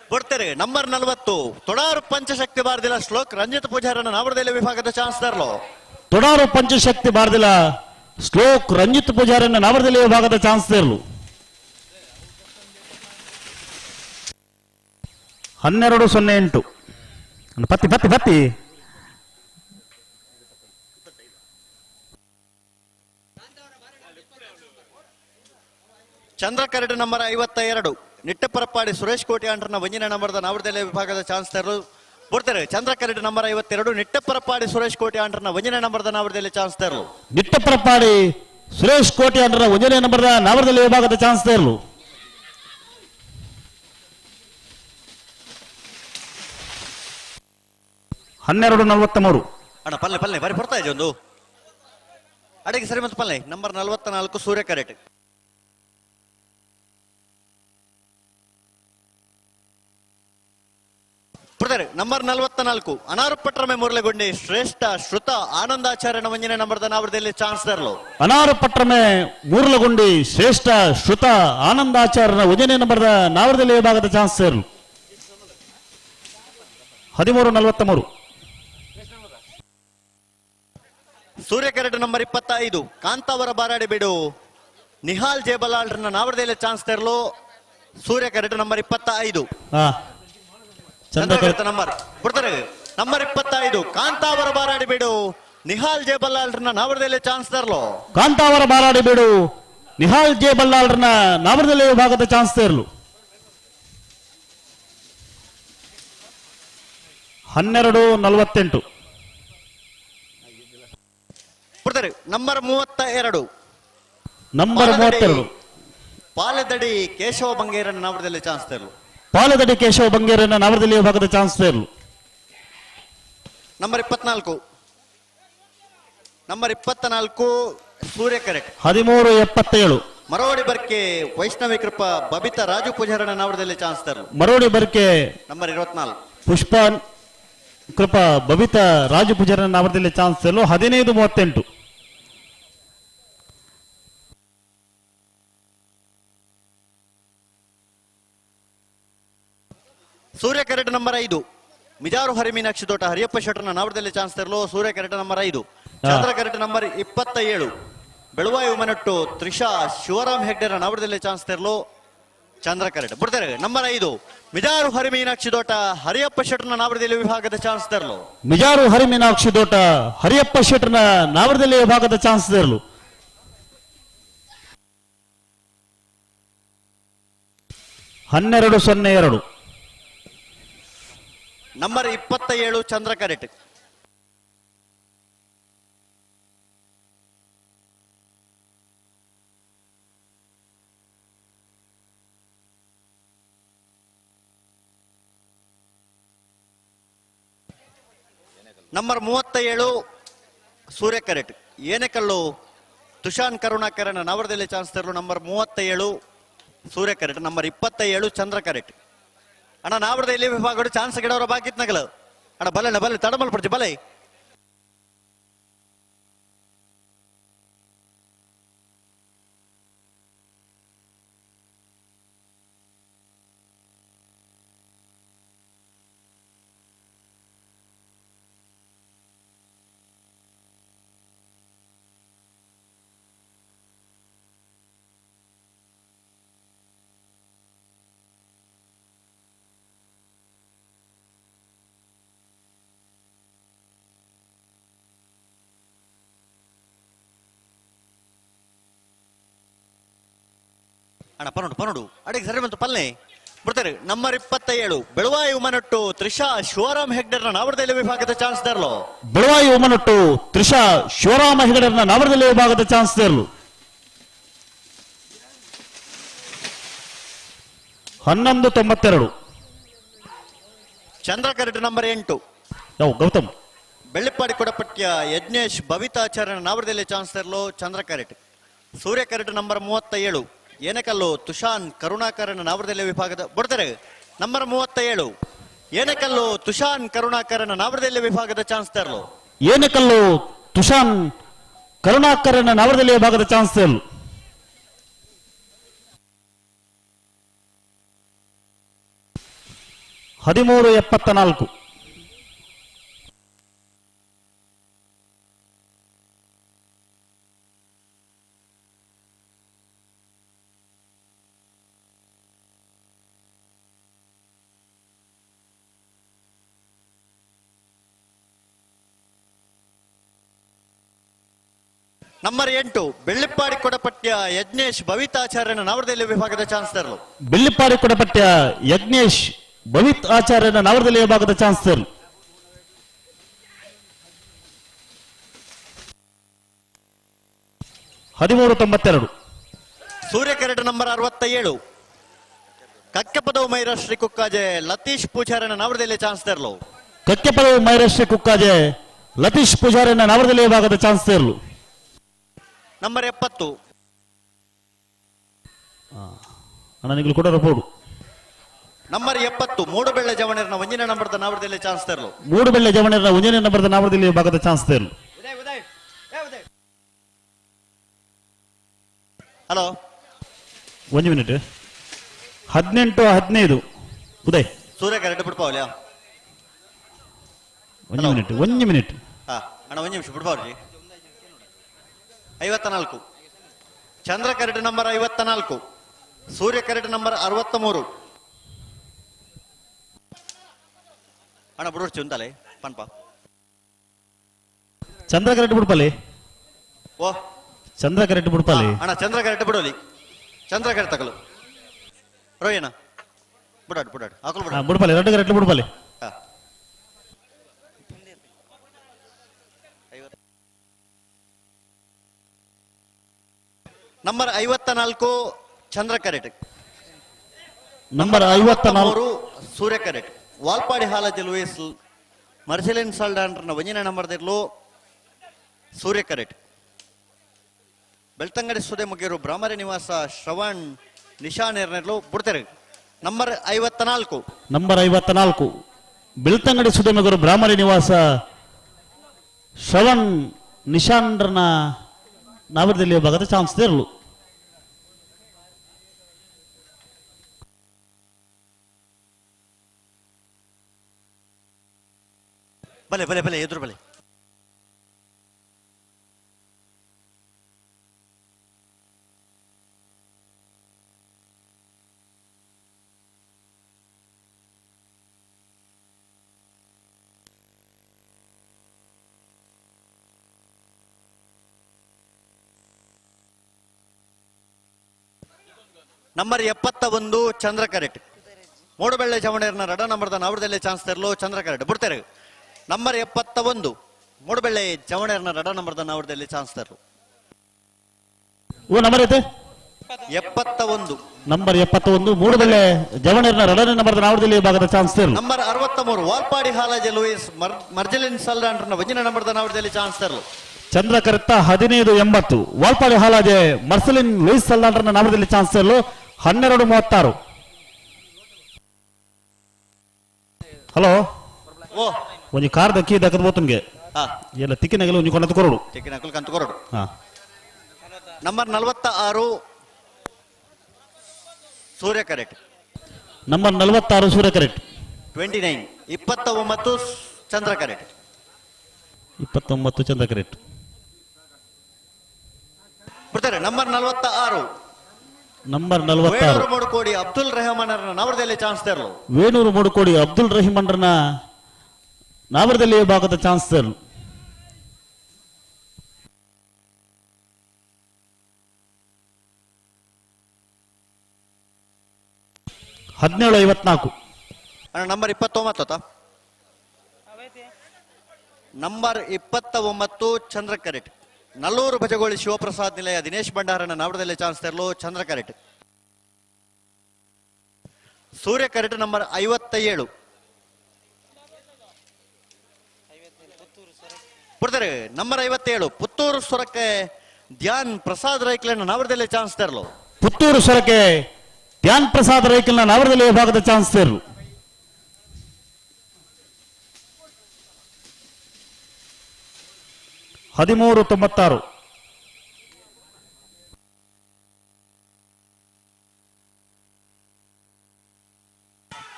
ಕೊಡ್ತಾರೆ. ನಂಬರ್ 40 ತೊಡಾರು ಪಂಚಶಕ್ತಿ ಭಾರತಿಯ ಶ್ಲೋಕ್ ರಂಜಿತ್ ಪೂಜಾರನ ನಾವರದಲ್ಲಿ ವಿಭಾಗದ ಚಾನ್ಸ್ ತರಲು. ತೊಡಾರು ಪಂಚಶಕ್ತಿ ಭಾರತಿಯ ಶ್ಲೋಕ್ ರಂಜಿತ್ ಪೂಜಾರನ ನಾವರದಲ್ಲಿ ವಿಭಾಗದ ಚಾನ್ಸ್ ತರಲು. 12-08 ಪತ್ತಿ ಚಂದ್ರಕರೆಟ್ ನಂಬರ್ 52 ನಿಟ್ಟಪರಪ್ಪಾಡಿ ಸುರೇಶ್ ಕೋಟಿ ಅಂಟರ್ನ ವಂಜನೆ ನಂಬರ್ದ ನಾವರದಲ್ಲಿ ವಿಭಾಗದ ಚಾನ್ಸ್ ತೆರಲು. ಕೊಡ್ತಾರೆ. ಚಂದ್ರಕರೆಟ್ ನಂಬರ್ 52 ನಿಟ್ಟಪರಪ್ಪಾಡಿ ಸುರೇಶ್ ಕೋಟಿ ಅಂಟರ್ನ ವಂಜನೆ ನಂಬರ್ದ ನಾವರದಲ್ಲಿ ಚಾನ್ಸ್ ತೆರಲು. ನಿಟ್ಟಪರಪ್ಪಾಡಿ ಸುರೇಶ್ ಕೋಟಿ ಅಂಡ್ರ 1ನೇ ನಂಬರ್ದ ನಾವರದಲ್ಲಿ ವಿಭಾಗದ ಚಾನ್ಸ್ ತೇರ್ಲು 12:43 ಅಣ್ಣ ಪಲ್ಲೆ ಬರಿ ಬರ್ತಾ ಇದೆ ಒಂದು ಅಡಿಗೆ ಸರಿ ಮತ್ತು ಪಲ್ಲೆ ನಂಬರ್ 44 ಸೂರ್ಯ ಕರೆಟ್ ನಂಬರ್ 44 ಅನಾರುಪಟ್ರಮೆ ಮುರಳಗೊಂಡಿ ಶ್ರೇಷ್ಠ ಶ್ರುತ ಆನಂದಾಚಾರ್ಯನ 1ನೇ ನಂಬರ್ದ ನಾವರದಲ್ಲಿ ಚಾನ್ಸ್ ತರಲು ಅನಾರುಪಟ್ರಮೆ ಮೂರ್ಲಗೊಂಡಿ ಶ್ರೇಷ್ಠ ಶ್ರುತ ಆನಂದಾಚಾರ್ಯನ 1ನೇ ನಂಬರ್ದ ನಾವರದಲ್ಲಿ ವಿಭಾಗದ ಚಾನ್ಸ್ ತೇರ್ಲು 13:43 ಸೂರ್ಯ ಕರೆಟ್ ನಂಬರ್ 25 ಕಾಂತಾವರ ಬಾರಾಡಿ ಬಿಡು ನಿಹಾಲ್ ಜೇಬಲಾಲ್ರನ್ನ ನಾವರದಲ್ಲಿ ಚಾನ್ಸ್ ತರಲು ಸೂರ್ಯ ಕರೆಟ್ ನಂಬರ್ 25 ಚಂದ್ರಕರೆಟ್ ನಂಬರ್ ಬಿಡ್ತಾರೆ ನಂಬರ್ 25 ಕಾಂತಾವರ ಬಾರಾಡಿ ಬಿಡು ನಿಹಾಲ್ ಜೇಬಲಾಲ್ರನ್ನ ನಾವರದಲ್ಲಿ ಚಾನ್ಸ್ ತರಲು ಕಾಂತಾವರ ಬಾರಾಡಿ ಬಿಡು ನಿಹಾಲ್ ಜೇಬಲಾಲ್ರನ್ನ ನಾವರದಲ್ಲಿ ವಿಭಾಗದ ಚಾನ್ಸ್ ತೇರ್ಲು 12:48 ಬಿಡ್ತಾರೆ ನಂಬರ್ 32 ಪಾಲೆದಡಿ ಕೇಶವ ಬಂಗೇರನ್ನ ನಾವರದಲ್ಲಿ ಚಾನ್ಸ್ ತರಲು ಪಾಲದಡಿ ಕೇಶವ ಬಂಗೇರನ್ನ ನಾವರದಲ್ಲಿ ವಿಭಾಗದ ಚಾನ್ಸ್ ತೇರ್ಲು ನಂಬರ್ 24 ಸೂರ್ಯ ಕರೆಟ್ 13:77 ಮರವಡಿ ಬರ್ಕೆ ವೈಷ್ಣವಿ ಕೃಪಾ ಬಬಿತಾ ರಾಜು ಪೂಜಾರನ ನಾವರದಲ್ಲಿ ಚಾನ್ಸ್ ತರಲು ಮರೋಡಿ ಬರ್ಕೆ ನಂಬರ್ 24 ಪುಷ್ಪ ಕೃಪಾ ಬಬಿತಾ ರಾಜು ಪೂಜಾರನ ನಾವರದಲ್ಲಿ ಚಾನ್ಸ್ ತರಲು 15:38 ಸೂರ್ಯ ಕರೆಟ್ ನಂಬರ್ 5 ಮಿಜಾರು ಹರಿಮೀನಾಕ್ಷಿ ತೋಟ ಹರಿಯಪ್ಪ ಶೆಟ್ಟರ್ನ ನಾವರದಲ್ಲಿ ಚಾನ್ಸ್ ತರಲು ಸೂರ್ಯ ಕರೆಟ್ ನಂಬರ್ 5 ಚಂದ್ರ ಕರೆಟ್ ನಂಬರ್ 27 ಬೆಳವಾಯಿ ಉಮನಟ್ಟು ತ್ರಿಷಾ ಶಿವರಾಮ್ ಹೆಗ್ಡೆರ ನಾವರದಲ್ಲಿ ಚಾನ್ಸ್ ತರಲು ಚಂದ್ರ ಕರೆಟ್ ಬಿಡ್ತಾರೆ ನಂಬರ್ 5 ಮಿಜಾರು ಹರಿಮೀನಾಕ್ಷಿ ತೋಟ ಹರಿಯಪ್ಪ ಶೆಟ್ಟರ್ನ ನಾವರದಲ್ಲಿ ವಿಭಾಗದ ಚಾನ್ಸ್ ತರಲು ಮಿಜಾರು ಹರಿಮೀನಾಕ್ಷಿ ತೋಟ ಹರಿಯಪ್ಪ ಶೆಟ್ಟರ್ನ ನಾವರದಲ್ಲಿ ವಿಭಾಗದ ಚಾನ್ಸ್ ತರಲು 12:02 ನಂಬರ್ 27 ಚಂದ್ರ ಕರೆಟ್ ನಂಬರ್ 37 ಸೂರ್ಯ ಕರೆಟ್ ಏನೆಕಲ್ಲು ತುಷಾನ್ ಕರುಣಾಕರನ ನಾವರದಲ್ಲಿ ಚಾನ್ಸ್ ತರಲು ನಂಬರ್ 37 ಸೂರ್ಯ ಕರೆಟ್ ನಂಬರ್ 27 ಚಂದ್ರ ಕರೆಟ್ ಅಣ್ಣ ನಾವರದಲ್ಲಿ ವಿಭಾಗ ಚಾನ್ಸ್ ಗಿಡವರ ಬಾಕಿತ್ನಗಲ ಅಣ್ಣ ಬಲೆ ತಡಮಲ್ ಪಡ್ತಿ ಬಲೆ ಅಣ್ಣ ಪನ್ನೋಡು ಅಡಿಗೆ ಸರಿ ಬಂತು ಪಲ್ಲೆ ಬಿಡ್ತಾರೆ ನಂಬರ್ 27 ಬೆಳವಾಯಿ ಉಮನಟ್ಟು ತ್ರಿಷಾ ಶಿವರಾಮ್ ಹೆಗ್ಡೆರ್ನ ನಾವರದಲ್ಲಿ ವಿಭಾಗದ ಚಾನ್ಸ್ ತರಲು ಬೆಳವಾಯಿ ಉಮನಟ್ಟು ತ್ರಿಷಾ ಶಿವರಾಮ ಹೆಗಡೆರ್ನ ನಾವರದಲ್ಲಿ ವಿಭಾಗದ ಚಾನ್ಸ್ ತರಲು 11:92 ಚಂದ್ರ ಕರೆಟ್ ನಂಬರ್ 8 ಗೌತಮ್ ಬೆಳ್ಳಿಪ್ಪಾಡಿ ಕೊಡಪಟ್ಯ ಯಜ್ಞೇಶ್ ಭವಿತಾಚಾರ್ಯನ ನಾವರದಲ್ಲಿ ಚಾನ್ಸ್ ತರಲು ಚಂದ್ರ ಕರೆಟ್ ಸೂರ್ಯ ಕರೆಟ್ ನಂಬರ್ 37 ಏನೆಕಲ್ಲು ತುಷಾನ್ ಕರುಣಾಕರನ ನಾವರದಲ್ಲಿ ವಿಭಾಗದ ಬಿಡ್ತಾರೆ ನಂಬರ್ 37 ಏನೆಕಲ್ಲು ತುಷಾನ್ ಕರುಣಾಕರನ ನಾವರದಲ್ಲಿ ವಿಭಾಗದ ಚಾನ್ಸ್ ತರಲು ಏನೆಕಲ್ಲು ತುಷಾನ್ ಕರುಣಾಕರನ ನಾವರದಲ್ಲಿ ವಿಭಾಗದ ಚಾನ್ಸ್ ತರಲು 13:74 ನಂಬರ್ 8 ಬೆಳ್ಳಿಪ್ಪಾಡಿ ಕೊಡಪಟ್ಯ ಯಜ್ಞೇಶ್ ಭವಿತಾಚಾರ್ಯನ ನಾವರದಲ್ಲಿ ವಿಭಾಗದ ಚಾನ್ಸ್ ತರಲು ಬೆಳ್ಳಿಪ್ಪಾಡಿ ಕೊಡಪಟ್ಯ ಯಜ್ಞೇಶ್ ಭವಿತ್ ಆಚಾರ್ಯನ ನಾವರದಲ್ಲಿ ವಿಭಾಗದ ಚಾನ್ಸ್ ತರಲು 13:75 1392. ಸೂರ್ಯ ಕೆರೆಟ್ ನಂಬರ್ 67 ಕಕ್ಕೆಪದವು ಮೈರ ಶ್ರೀ ಕುಕ್ಕಾಜೆ ಲತೀಶ್ ಪೂಜಾರನ ನವರದಲ್ಲಿ ಚಾನ್ಸ್ ತೆರಲು. ಕಕ್ಕೆಪದವು ಮೈರಶ್ರೀ ಕುಕ್ಕಾಜೆ ಲತೀಶ್ ಪೂಜಾರಿನ ನವರದಲ್ಲಿ ಭಾಗದ ಚಾನ್ಸ್ ತೆರಲು. ನಂಬರ್ 70 ಅಣ್ಣನಿಗಳು ಕೂಡ ರಪೋಡು. ನಂಬರ್ 70 ಮೂಡುಬೆಳ್ಳೆ ಜವಣರ್ನ ಒಂಜಿನ ನಂಬರ್ದ ನವರದಲ್ಲಿ ಚಾನ್ಸ್ ತೆರಲು. ಮೂಡುಬೆಳ್ಳೆ ಜವಣರ್ನ ಒಂಜನೇ ನಂಬರ್ದ ನವರದಲ್ಲಿ ಭಾಗದ ಚಾನ್ಸ್ ತೆರಲು. Hello 1 minute. 18-15 ಉದಯ್ ಸೂರ್ಯ ಕೆರೆಟ್ ಬಿಡ್ಪಾವಲ್ಯ 1 ಮಿನಿಟ್. ಹಾ ಅಣ್ಣ 1 ನಿಮಿಷ ಬಿಡ್ಪಾವ್ರಿ. 54 ಚಂದ್ರ ಕೆರೆಟ್ ನಂಬರ್ 54 ಸೂರ್ಯ ಕೆರೆಟ್ ನಂಬರ್ 63 ಅಣ್ಣ ಬಿಡ್ಬಿಡ್ತಿ ಉಂತಲೆ ಪನ್ಪ ಚಂದ್ರ ಕರೆಕ್ಟ್ ಬಿಡ್ಪಲ್ಲಿ. ಓ ಚಂದ್ರ ಕರೆಕ್ಟ್ ಬಿಡ್ಪಲ್ಲಿ ಅಣ್ಣ ಚಂದ್ರ ಕೆರೆಟ್ ಬಿಡೋಲಿ. ಚಂದ್ರ ಕೆರೆಟ್ ತಗಲು ರೋಯಣ್ಣ ಬಿಡಾಡು ಹಾಕಲು ಬಿಡ್ಪಲ್ಲಿ 2 ಕರೆಕ್ಟ್ ಬಿಡ್ಪಲ್ಲಿ. ನಂಬರ್ 54 ಚಂದ್ರ ಕೆರೆಟ್. ನಂಬರ್ 54 ಸೂರ್ಯ ಕೆರೆಟ್ ವಾಲ್ಪಾಡಿ ಹಾಲಜಿ ಲೂಯಿಸ್ ಮರ್ಸೆಲಿನ್ ಸಾಲ್ಡಾಂಡ್ರನ ಒಂಜಿನ ನಂಬರ್ದಿರ್ಲು ಸೂರ್ಯ ಕೆರೆಟ್. ಬೆಳ್ತಂಗಡಿ ಸುದೆ ಮುಗಿರು ಬ್ರಾಹ್ಮರಿ ನಿವಾಸ ಶ್ರವಣ್ ನಿಶಾನ್ ಎರ್ನೆರ್ಲು ಬಿಡ್ತಾರೆ. ನಂಬರ್ 54 ನಂಬರ್ 54 ಬೆಳ್ತಂಗಡಿ ಸುದೇಮಗರು ಬ್ರಾಹ್ಮರಿ ನಿವಾಸ ಶ್ರವಣ್ ನಿಶಾಂಡ್ರನ ನವರದಲ್ಲಿ ಭಾಗದ ಚಾನ್ಸ್ ತೆರಲು. ಬಲೆ ಎದುರು ಬಲೆ. ನಂಬರ್ 71 ಚಂದ್ರ ಕೆರೆಟ್ ಮೂಡುಬೆಳ್ಳೆ ಚವಣೇರ್ನ ರಡ ನಂಬರ್ದ ನವರದಲ್ಲಿ ಚಾನ್ಸ್ ತೆರಲು. ಚಂದ್ರ ಕೆರೆಟ್ ಬಿಡ್ತಾರೆ. ನಂಬರ್ 71 ಮೂಡುಬೆಳ್ಳೆ ಚವಣೇರ್ನ ರಡ ನಂಬರ್ದ ನವರದಲ್ಲಿ ಚಾನ್ಸ್ ತೆರಲು. ಓ ನಂಬರ್ ಐತೆ 71 ನಂಬರ್ 71 ಮೂಡುಬೆಳ್ಳೆ ಜವಣರ್ನ ರಡನೇ ನಂಬರ್ದ ನವರದಲ್ಲಿ ಭಾಗದ ಚಾನ್ಸ್ ತೆರಲು. Number 63 Valpady Halaje Louis Marcelin ಸಲ್ಡಾಂಡ್ರನ ಒಂಜಿನ ನಂಬರ್ದ ನವರದಲ್ಲಿ ಚಾನ್ಸ್ ತೆರಲು. ಚಂದ್ರ ಕರೆತ್ತ 15-80 ವಾಲ್ಪಾಡಿ ಹಾಲಾಜೆ ಮರ್ಸಲಿನ್ ಲೂಯಿಸ್ ಸಲ್ಡಾಂಡ್ರನ ನವರದಲ್ಲಿ ಚಾನ್ಸ್ ತೆರಲು. 12-36. ಹಲೋ ಓ ಒಂಜಿ ಕಾರ್ ದಕ್ಕಿ ದಕ್ಕದ ಬೋತನ್ಗೆ ಎಲ್ಲ ತಿಕ್ಕಿನಾಗೆಲ್ಲ ಒಂಜಿ ಕೊಂಡ ಕೊರಡು ಟಿಕ್ಕಿನಕಲ್ ಕಂತು ಕೊರಡು. ಹಾ ನಂಬರ್ 46 ಸೂರ್ಯ ಕೆರೆಟ್. ನಂಬರ್ 46 ಸೂರ್ಯ ಕೆರೆಟ್. 29 ಚಂದ್ರ ಕೆರೆಟ್. 29 ಚಂದ್ರ ಕೆರೆಟ್ ಬಿಡ್ತಾರೆ. ನಂಬರ್ 46 ನಂಬರ್ 46 ಮೂಡುಕೋಡಿ ಅಬ್ದುಲ್ ರೆಹಮಾನರ ನವರದಲ್ಲಿ ಚಾನ್ಸ್ ತೆರಲು. ವೇಣೂರು ಮೂಡುಕೋಡಿ ಅಬ್ದುಲ್ ರಹಿಮಂಡ್ರನ ನಾವರದಲ್ಲಿ ಭಾಗದ ಚಾನ್ಸ್ ತೆರಲು. ನಂಬರ್ 29 ನಂಬರ್ 29 ಚಂದ್ರ ಕೆರೆಟ್ ನಲ್ಲೂರು ಭಜಗೋಳಿ ಶಿವಪ್ರಸಾದ್ ನಿಲಯ ದಿನೇಶ್ ಭಂಡಾರನ ನವರದಲ್ಲಿ ಚಾನ್ಸ್ ತೆರಲು. ಚಂದ್ರ ಕೆರೆಟ್. ಸೂರ್ಯ ಕೆರೆಟ್ ನಂಬರ್ 57 ಬಿಡ್ತಾರೆ. ನಂಬರ್ 57 ಪುತ್ತೂರು ಸ್ವರಕ್ಕೆ ಧ್ಯಾನ್ ಪ್ರಸಾದ್ ರೈಕ್ಲನ್ನ ನವರದಲ್ಲಿ ಚಾನ್ಸ್ ತೆರಲು. ಪುತ್ತೂರು ಸ್ವರಕ್ಕೆ ಧ್ಯಾನ್ ಪ್ರಸಾದ್ ರೈಕಲ್ನ ನವರದಲ್ಲಿ ಭಾಗದ ಚಾನ್ಸ್ ತೆರಲು. 13-96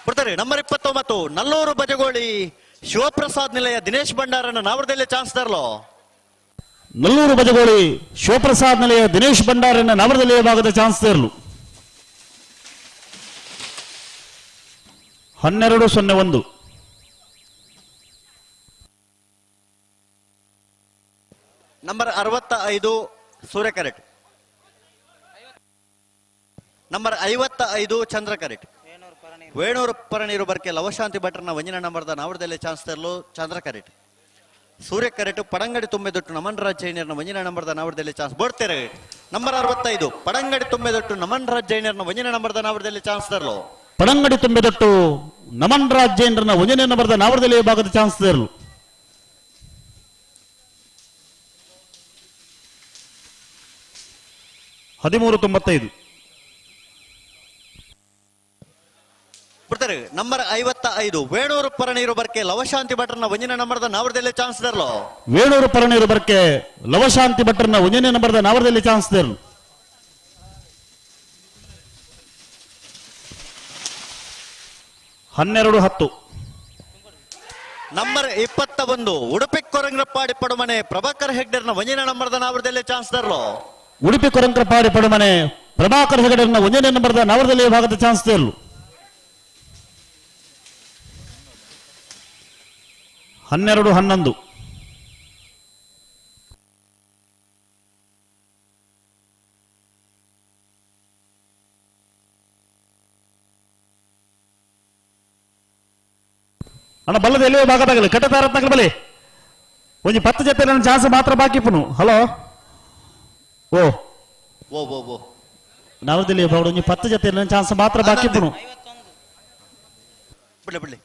ಬಿಡ್ತಾರೆ. ನಂಬರ್ 29 ನಲ್ಲೂರು ಭಜಗೋಳಿ ಶಿವಪ್ರಸಾದ್ ನಿಲಯ ದಿನೇಶ್ ಭಂಡಾರನ ನವರದಲ್ಲಿ ಚಾನ್ಸ್ ತರಲು. ನಲ್ಲೂರು ಭಜಗೋಳಿ ಶಿವಪ್ರಸಾದ್ ನಿಲಯ ದಿನೇಶ್ ಭಂಡಾರನ ನವರದಲ್ಲಿ ಭಾಗದ ಚಾನ್ಸ್ ತೆರಲು. 12-01 ನಂಬರ್ 65 ಸೂರ್ಯ ಕೆರೆಟ್. ನಂಬರ್ 55 ಚಂದ್ರ ಕೆರೆಟ್. ವೇಣೂರು ಪರನೀರು ಬರ್ಕೆ ಲವಶಾಂತಿ ಭಟ್ರನ ಒಂಜಿನ ನಂಬರ್ದ ನವರದಲ್ಲಿ ಚಾನ್ಸ್ ತೆರಲು. ಚಂದ್ರ ಕೆರೆಟ್. ಸೂರ್ಯ ಕರೆಟ್ ಪಡಂಗಡಿ ತುಂಬೆದೊಟ್ಟು ನಮನ್ ರಾಜ್ ಜೈನರ್ನ ಒಂಜಿನ ನಂಬರ್ದ ನಾವರದಲ್ಲಿ ಚಾನ್ಸ್ ಬೋಡ್ತೇರೆ. ನಂಬರ್ 65 ಪಡಂಗಡಿ ತುಂಬೆದೊಟ್ಟು ನಮನ್ ರಾಜ್ ಜೈನರ್ನ ಒಂಜಿನ ನಂಬರ್ದ ನಾವರದಲ್ಲಿ ಚಾನ್ಸ್ ತರಲು. ಪಡಂಗಡಿ ತುಂಬೆದೊಟ್ಟು ನಮನ್ ರಾಜ್ ಜೈನರ್ನ ಒಂಜಿನ ನಂಬರ್ದ ನಾವರದಲ್ಲಿ ಭಾಗದ ಚಾನ್ಸ್ ತರಲು. 1395 ಬಿಡ್ತಾರೆ. ನಂಬರ್ 55 ವೇಣೂರು ಪರನೀರು ಬರ್ಕೆ ಲವಶಾಂತಿ ಭಟ್ರನ ಒಂಜಿನ ನಂಬರ್ದ ನಾವರದಲ್ಲಿ ಚಾನ್ಸ್ ತರಲು. ವೇಣೂರು ಪರನೀರು ಬರ್ಕೆ ಲವಶಾಂತಿ ಭಟ್ರನ ಒಂಜನೇ ನಂಬರ್ದ ನಾವರದಲ್ಲಿ ಚಾನ್ಸ್ ತರಲು. 1210 ನಂಬರ್ 21 ಉಡುಪಿ ಕೊರಂಗ್ರಪ್ಪಾಡಿ ಪಡುಮನೆ ಪ್ರಭಾಕರ್ ಹೆಗ್ಡರ್ನ ಒಂಜಿನ ನಂಬರ್ದ ನಾವರದಲ್ಲಿ ಚಾನ್ಸ್ ತರಲು. ಉಡುಪಿ ಕೊರಂಗ್ರಪ್ಪಾಡಿ ಪಡುಮನೆ ಪ್ರಭಾಕರ್ ಹೆಗಡೆರ್ನ ಒಂಜನೇ ನಂಬರ್ದ ನಾವರದಲ್ಲಿ ಭಾಗದ ಚಾನ್ಸ್ ತರಲು. 1211 ಅಣ್ಣ ಬಲ್ಲದ ಎಲ್ಲಿಯೋ ಭಾಗದಾಗಲಿ ಕಟ್ಟತಾರತ್ನಾಗಲಿ ಬಲಿ ಒಂಜಿ 10 ಜೊತೆ ನನ್ನ ಚಾನ್ಸ್ ಮಾತ್ರ ಬಾಕಿ ಪುನು. ಹಲೋ ಓ ಓ ಓ ಓ ನಾವದಲ್ಲಿ ಒಂಜಿ 10 ಜೊತೆ ನನ್ನ ಚಾನ್ಸ್ ಮಾತ್ರ ಬಾಕಿ ಪುನು. ಬಿಡ್ಲಿ ಬಿಡ್ಲಿ.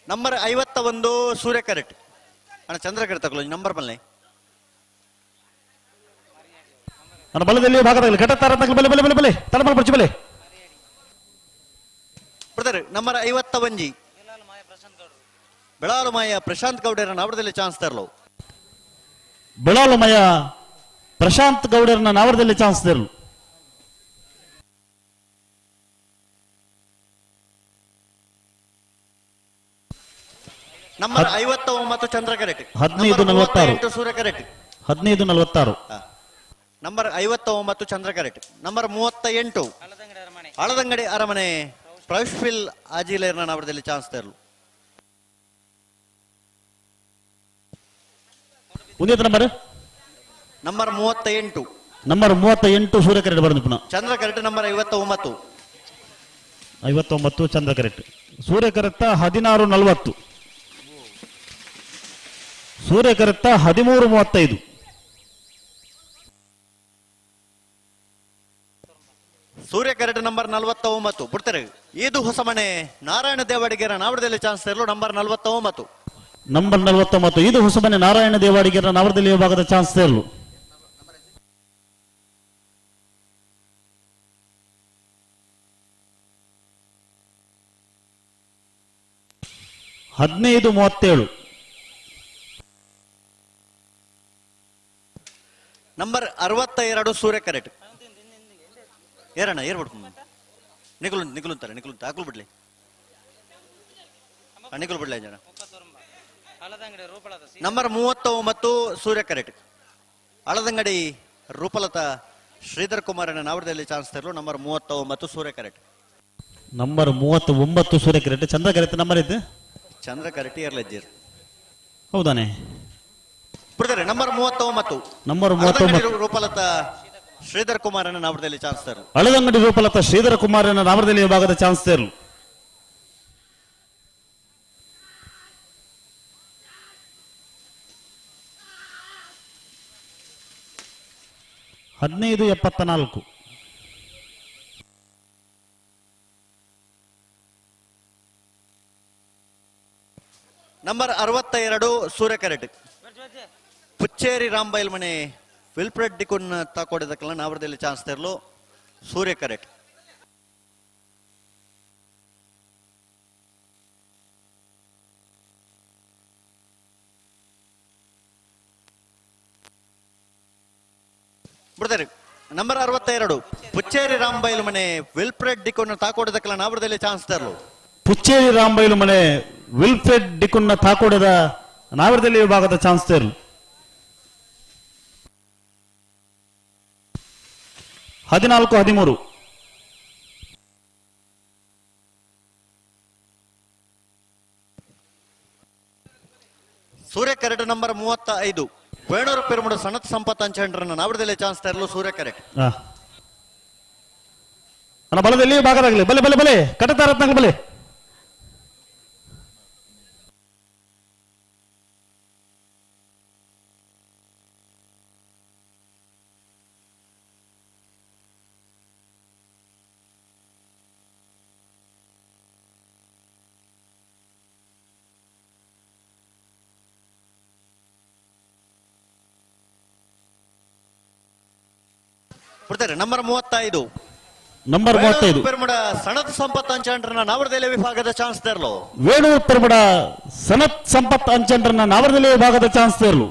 ನಂಬರ್ 51 ಸೂರ್ಯ ಕರೆಟ್ ಅಣ್ಣ ಚಂದ್ರ ಕರೆಟ್ ತಗೊಳ್ಳಿ ನಂಬರ್ ಬಲ್ಲೆ ನನ್ನ ಬಲದಲ್ಲಿ ಭಾಗದಾಗಲಿ ಕಟ್ಟತಾರತ್ನಾಗಲಿ ಬಲೆ ಬಲೆ ಬಲೆ ಬಲೆ ತಡಮಲ್ ಬರ್ಚಿ ಬಲೆ. ಬ್ರದರ್ ನಂಬರ್ 51 ಬೆಳಾಲುಮಾಯ ಪ್ರಶಾಂತ್ ಗೌಡರ ನಾವರದಲ್ಲಿ ಚಾನ್ಸ್ ತರಲು. ಬೆಳಾಲುಮಯ ಪ್ರಶಾಂತ್ ಗೌಡರ್ನ ನಾವರದಲ್ಲಿ ಚಾನ್ಸ್ ತರಲು. ನಂಬರ್ 59 ಚಂದ್ರ ಕರೆಟ್ 1546 ಸೂರ್ಯ ಕರೆಟ್ 1546 ನಂಬರ್ 59 ಚಂದ್ರ ಕರೆಟ್. ನಂಬರ್ 38 ಹಳದಂಗಡಿ ಅರಮನೆ ಪ್ರಶ್ಫಿಲ್ ಆಜಿಲೇರ್ನ ನಾವರದಲ್ಲಿ ಚಾನ್ಸ್ ತರಲು. ಮುಂದಿನ ನಂಬರ್ ನಂಬರ್ 38 ನಂಬರ್ 38 ಸೂರ್ಯ ಕರೆಟ್ ಬರೆದು ಪುನಃ ಚಂದ್ರ ಕರೆಟ್ ನಂಬರ್ 59 59 ಚಂದ್ರ ಕರೆಟ್. ಸೂರ್ಯ ಕರೆತ್ತ 1640 ಸೂರ್ಯ ಕರೆತ್ತ 1335 ಸೂರ್ಯ ಕರೆಟ್ ನಂಬರ್ 49 ಬಿಡ್ತಾರೆ. ಇದು ಹೊಸಮನೆ ನಾರಾಯಣ ದೇವಾಡಿಗೆರ ನಾವರದಲ್ಲಿ ಚಾನ್ಸ್ ತರಲು. ನಂಬರ್ 49 ನಂಬರ್ 49 ಇದು ಹೊಸಮನೆ ನಾರಾಯಣ ದೇವಾಡಿಗರ ನಾವರದಲ್ಲಿ ಭಾಗದ ಚಾನ್ಸ್ ತರಲು. 1537 ನಂಬರ್ 62 ಸೂರ್ಯ ಕರೆಟ್ ಏರಣ್ಣ ಏರ್ಬಿಡ್ತು ನಿಗುಲುಂತಾರೆ ನಿಗುಲುಂತ ಹಾಕಲು ಬಿಡ್ಲಿ ನಿಗುಲು ಬಿಡ್ಲಿ ಜನ. ನಂಬರ್ 39 ಸೂರ್ಯ ಕರೆಟ್ ಹಳದಂಗಡಿ ರೂಪಲತಾ ಶ್ರೀಧರ್ ಕುಮಾರನ ನಾವರದಲ್ಲಿ ಚಾನ್ಸ್ ತರಲು. ನಂಬರ್ 39 ಸೂರ್ಯ ಕರೆಟ್. ನಂಬರ್ 39 ಸೂರ್ಯ ಕರೆಟ್ ಚಂದ್ರ ಕರೆಟ್ ನಂಬರ್ ಇದ್ದು ಚಂದ್ರ ಕರೆಟ್ ಏರ್ಲೆಜ್ಜರ್ ಹೌದಾನೆ ಬಿಡ್ತಾರೆ. ನಂಬರ್ 39 ನಂಬರ್ 39 ರೂಪಲತಾ ಶ್ರೀಧರ್ ಕುಮಾರನ ನಾವರದಲ್ಲಿ ಚಾನ್ಸ್ ತರಲು. ಹಳದಂಗಡಿ ರೂಪಲತಾ ಶ್ರೀಧರ ಕುಮಾರನ ನಾವರದಲ್ಲಿ ಭಾಗದ ಚಾನ್ಸ್ ತರಲು. 1574 ನಂಬರ್ 62 ಸೂರ್ಯ ಕರೆಟ್ ಪುಚ್ಚೇರಿ ರಾಂಬೈಲ್ ಮನೆ ವಿಲ್ಫ್ರೆಡ್ ಡಿಕುನ್ ತಾಕೊಡಿದಕ್ಕಲ್ಲ ನಾವರದಲ್ಲಿ ಚಾನ್ಸ್ ತರಲು. ಸೂರ್ಯ ಕರೆಟ್. ಬಿಡ್ತಾರೆ. ನಂಬರ್ 62 ಪುಚ್ಚೇರಿ ರಾಂಬೈಲ್ ಮನೆ ವಿಲ್ಫ್ರೆಡ್ ಡಿಕುನ್ ತಾಕೊಡಿದಕ್ಕಲ್ಲ ನಾವರದಲ್ಲಿ ಚಾನ್ಸ್ ತರಲು. ಪುಚ್ಚೇರಿ ರಾಂಬೈಲು ಮನೆ ವಿಲ್ಫ್ರೆಡ್ ಡಿಕುನ್ನ ತಾಕೋಡದ ನಾವರದಲ್ಲಿ ಭಾಗದ ಚಾನ್ಸ್ ತರಲು. 1413 ಸೂರ್ಯ ಕರೆಟ್ ನಂಬರ್ 35 ವೇಣೂರು ಪೆರುಮುಡ ಸನತ್ ಸಂಪತ್ ಅಂಚಂಡ್ರನ್ನ ನಾವರದಲ್ಲಿ ಚಾನ್ಸ್ ತರಲು. ಸೂರ್ಯ ಕರೆಟ್. ಅಣ್ಣ ಬಲದಲ್ಲಿ ಭಾಗದಾಗಲಿ ಬಲೆ ಬಲೆ ಬಲೆ ಕಟ್ಟತಾರತ್ನಾಗ ಬಲೆ. ಬಿಡ್ತಾರೆ. ನಂಬರ್ 35 ನಂಬರ್ 35 ಪೆರ್ಮುಡ ಸಣತ್ ಸಂಪತ್ ಅಂಚಂಡ್ರನ ನಾವರದೆಲೆ ವಿಭಾಗದ ಚಾನ್ಸ್ ತೆರಲು. ವೇಣೂರು ಪೆರ್ಮುಡ ಸನತ್ ಸಂಪತ್ ಅಂಚಂಡ್ರನ ನಾವರದೆಲೆ ವಿಭಾಗದ ಚಾನ್ಸ್ ತೆರಲು.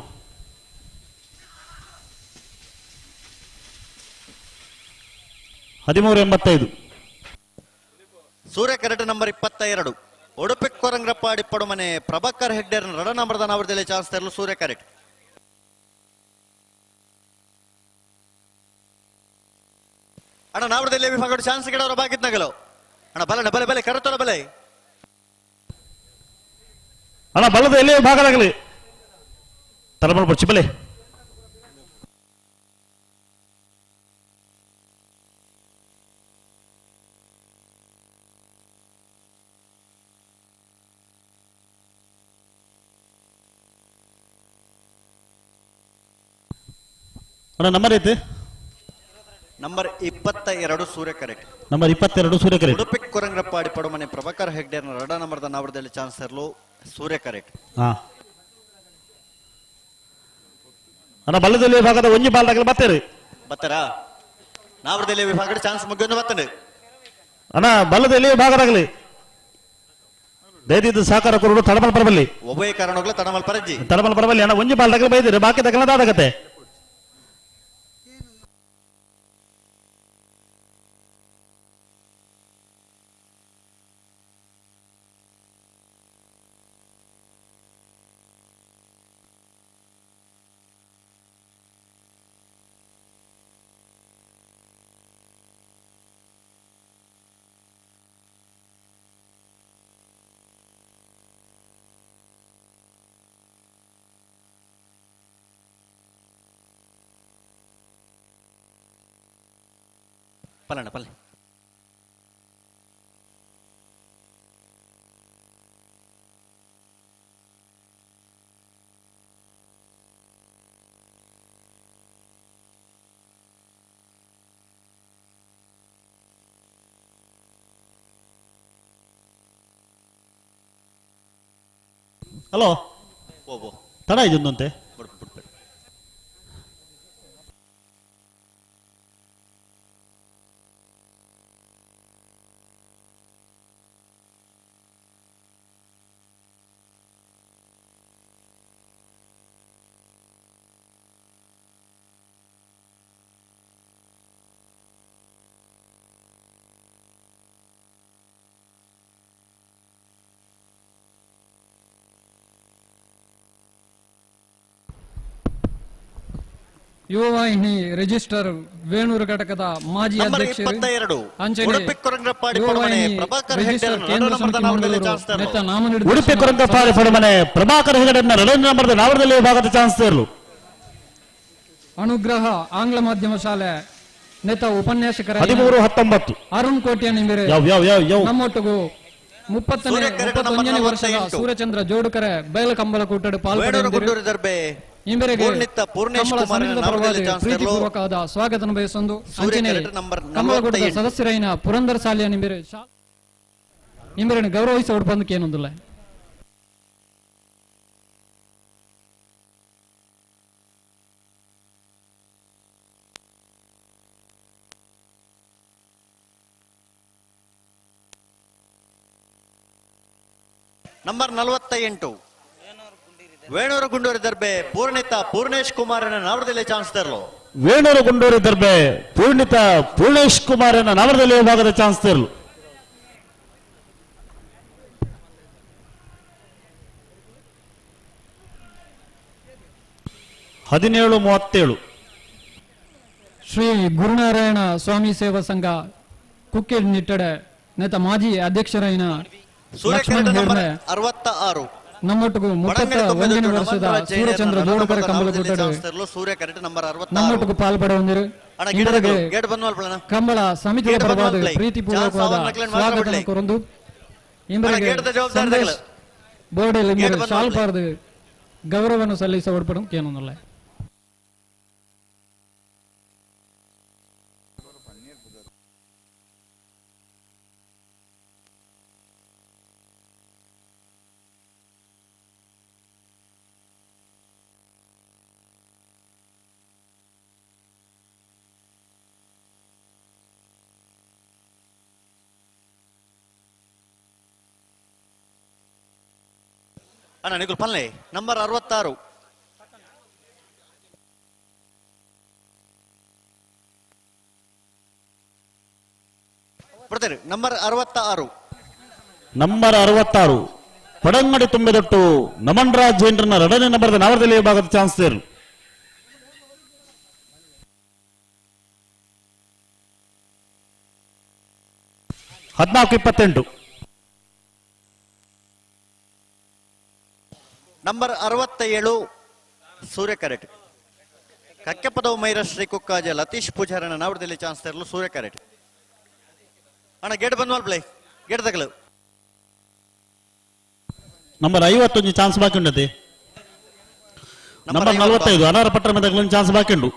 1385 ಸೂರ್ಯ ಕರೆಟ್ ನಂಬರ್ 22 ಉಡುಪಿ ಕೊರಂಗ್ರಪ್ಪಾಡಿ ಪಡುಮನೆ ಪ್ರಭಾಕರ್ ಹೆಗ್ಡೇರ್ ರಡ ನಂಬರ್ದ ನಾವರದೆಲೆ ಚಾನ್ಸ್ ತೆರಲು. ಸೂರ್ಯ ಕರೆಟ್ ಅಣ್ಣ ನಾವರದೆಲೆ ವಿಭಾಗದ ಚಾನ್ಸ್ ಗಿಡವರ ಬಾಗಿದ್ನಗಲು ಅಣ್ಣ ಬಲ ಬಲೆ ಬಲೆ ಕರೆತೋರ ಬಲೆ ಅಣ್ಣ ಬಲದ ಎಲ್ಲಿ ಭಾಗದಾಗಲಿ ತರಬಲ್ ಬರ್ಚಿ ಬಲೆ ಅಣ್ಣ ನಂಬರ್ ಐತೆ ನಂಬರ್ 22 ಸೂರ್ಯ ಕರೆಟ್. ನಂಬರ್ 22 ಸೂರ್ಯ ಕರೆಟ್. ಉಡುಪಿ ಕೊರಂಗ್ರಪ್ಪಾಡಿ ಪಡುಮನೆ ಪ್ರಭಾಕರ್ ಹೆಗ್ಡೇರ್ ರಡ ನಂಬರ್ದ ನಾವರದೆಲೆ ಚಾನ್ಸ್ ತೆರಲು. ಸೂರ್ಯ ಕರೆಟ್ ಅಣ್ಣ ಬಲ್ಲದಲ್ಲಿ ವಿಭಾಗದ ಒಂಜಿ ಬಾಲ್ದಾಗಲಿ ಬತ್ತೇರಿ ಬತ್ತಾರಾ ನಾವರದೆಲೆ ವಿಭಾಗದ ಚಾನ್ಸ್ ಮುಗಿಯೊಂದು ಬತ್ತನೆ ಅಣ್ಣ ಬಲ್ಲದಲ್ಲಿ ವಿಭಾಗದಾಗಲಿ ದಯದಿದ್ದು ಸಹಕಾರ ಕೊರಡು ತಡಮಲ್ ಬರಬಲ್ಲಿ ಒಬ್ಬೇ ಕಾರಣಗಳು ತಡಮಲ್ ಪರಜ್ಜಿ ತಡಮಲ್ ಬರಬಲ್ಲಿ ಅಣ್ಣ ಒಂಜಿ ಬಾಲ್ದಾಗಲಿ ಬೈದಿರಿ ಬಾಕಿ ತಗಲದಾಗತ್ತೆ. ಪಲ್ಲಣ್ಣ ಪಲ್ಲೆ ಹಲೋ ಓ ತಡ ಇದೊಂದಂತೆ ಯುವವಾಹಿನಿ ರಿಜಿಸ್ಟರ್ ವೇಣೂರು ಘಟಕದ ಮಾಜಿ ಅಧ್ಯಕ್ಷರು ಉಡುಪಿ ಕೊರಂಗ್ರಪ್ಪಾಡಿ ಪಡುಮನೆ ಪ್ರಭಾಕರ್ ಹೆಗ್ಡೇರ್ ಕೇಂದ್ರ ಸಮಿತಿ ಮಂಗಳೂರು ನೆತ್ತ ನಾಮನಿರ್ದೇಶನ ಉಡುಪಿ ಕೊರಂಗ್ರಪ್ಪಾಡಿ ಪಡುಮನೆ ಪ್ರಭಾಕರ್ ಹೆಗಡೆಯನ್ನ ಎರಡನೇ ನಂಬರ್ದ ನಾವರದಲ್ಲಿ ವಿಭಾಗದ ಚಾನ್ಸ್ ತೆರಲು. ಅನುಗ್ರಹ ಆಂಗ್ಲ ಮಾಧ್ಯಮ ಶಾಲೆ ನೆತ ಉಪನ್ಯಾಸಕರ 1319 ಅರುಣ್ ಕೋಟ್ಯ ನಿಂಬಿರೆ ನಮ್ಮೊಟ್ಟಿಗೂ 31ನೇ ವರ್ಷದ ಸೂರ್ಯಚಂದ್ರ ಜೋಡುಕರೆ ಬಯಲು ಕಂಬಳ ಕೂಟಡು ಪಾಲ್ಗೊಂಡಿದ್ದಾರೆ. ಪ್ರೀತಿಪೂರ್ವಕವಾದ ಸ್ವಾಗತ ಬಯಸೊಂದು ಅಂಚನೆ ಕಂಬಳಗೂಟದ ಸದಸ್ಯರೈನ ಪುರಂದರ ಸಾಲಿಯ ನಿಂಬಿರೆ ನಿಂಬಿರನ್ನು ಗೌರವಿಸಿ ಹೊಡ್ ಬಂದಕ್ಕೆ ಏನೊಂದಿಲ್ಲ. ನಂಬರ್ 48 ವೇಣೂರು ಗುಂಡೂರು ದರ್ಬೆ ಪೂರ್ಣಿತ ಪೂರ್ಣೇಶ್ ಕುಮಾರನ ನಾವರದಲ್ಲಿ ಚಾನ್ಸ್ ತೆರಲು. ವೇಣೂರು ಗುಂಡೂರು ದರ್ಬೆ ಪೂರ್ಣಿತ ಪೂರ್ಣೇಶ್ ಕುಮಾರನ ನಾವರದಲ್ಲಿ ವಿಭಾಗದ ಚಾನ್ಸ್ ತೆರಲು. (1737) ಶ್ರೀ ಗುರುನಾರಾಯಣ ಸ್ವಾಮಿ ಸೇವಾ ಸಂಘ ಕುಕ್ಕೇಡ್ ನಿಟ್ಟಡೆ ನೇತ ಮಾಜಿ ಅಧ್ಯಕ್ಷರೈನ ಲಕ್ಷ್ಮಣ್ ಹೆರ್ಮೆ 66 ನಮ್ಮೊಟ್ಟಿಗೂ 31ನೇ ವರ್ಷದ ಸೂರ್ಯಚಂದ್ರ ಜೋಡುಕರೆ ಕಂಬಳಗೂಟಡು ನಮ್ಮೊಟ್ಟಿಗೂ ಪಾಲ್ಪಡುವಂದಿರು ಕಂಬಳ ಸಮಿತಿಯ ಪರವಾದ ಪ್ರೀತಿಪೂರ್ವಕವಾದ ಸ್ವಾಗತ ಕೊರಂದು ಇಂಬರಿಗೆ ಸಂದೇಶ್ ಬೋರ್ಡಿಲ್ ಇಂಬರು ಶಾಲ್ಪಾರ್ದು ಗೌರವವನ್ನು ಸಲ್ಲಿಸ ಹೊಡ್ಪಡು ಕೇನೊಂದಲ್ಲ. ಅಣ್ಣ ನಿಗುಲ್ ಪಲ್ಲೆ ನಂಬರ್ 66 ಬರ್ತೀರಿ ನಂಬರ್ 66 ನಂಬರ್ 66 ಪಡಂಗಡಿ ತುಂಬಿದೊಟ್ಟು ನಮನ್ ರಾಜ್ ಜೈನ್ರನ್ನ 2ನೇ ನಂಬರ್ದ ನವರದಲ್ಲಿ ಭಾಗದ ಚಾನ್ಸ್ ತೇರು 14-28 ನಂಬರ್ 67 ಸೂರ್ಯ ಕರೆಟ್ ಕಕ್ಕೆಪದವು ಮೈರ ಶ್ರೀ ಕುಕ್ಕಾಜ ಲತೀಶ್ ಪೂಜಾರನ ನಾವಡದಲ್ಲಿ ಚಾನ್ಸ್ ತರಲು ಸೂರ್ಯ ಕರೆಟ್ ಅಣ್ಣ ಗೇಟ್ ಬಂದ್ವಲ್ ಪ್ಲೇ ಗೇಟ್ ತಗಲು ನಂಬರ್ 51 ಚಾನ್ಸ್ ಬಾಕಿ ಉಂಡತೆ ನಂಬರ್ 45 ಅನಾರ ಪಟ್ರ ಮೇಲೆ ಚಾನ್ಸ್ ಬಾಕಿ ಉಂಡು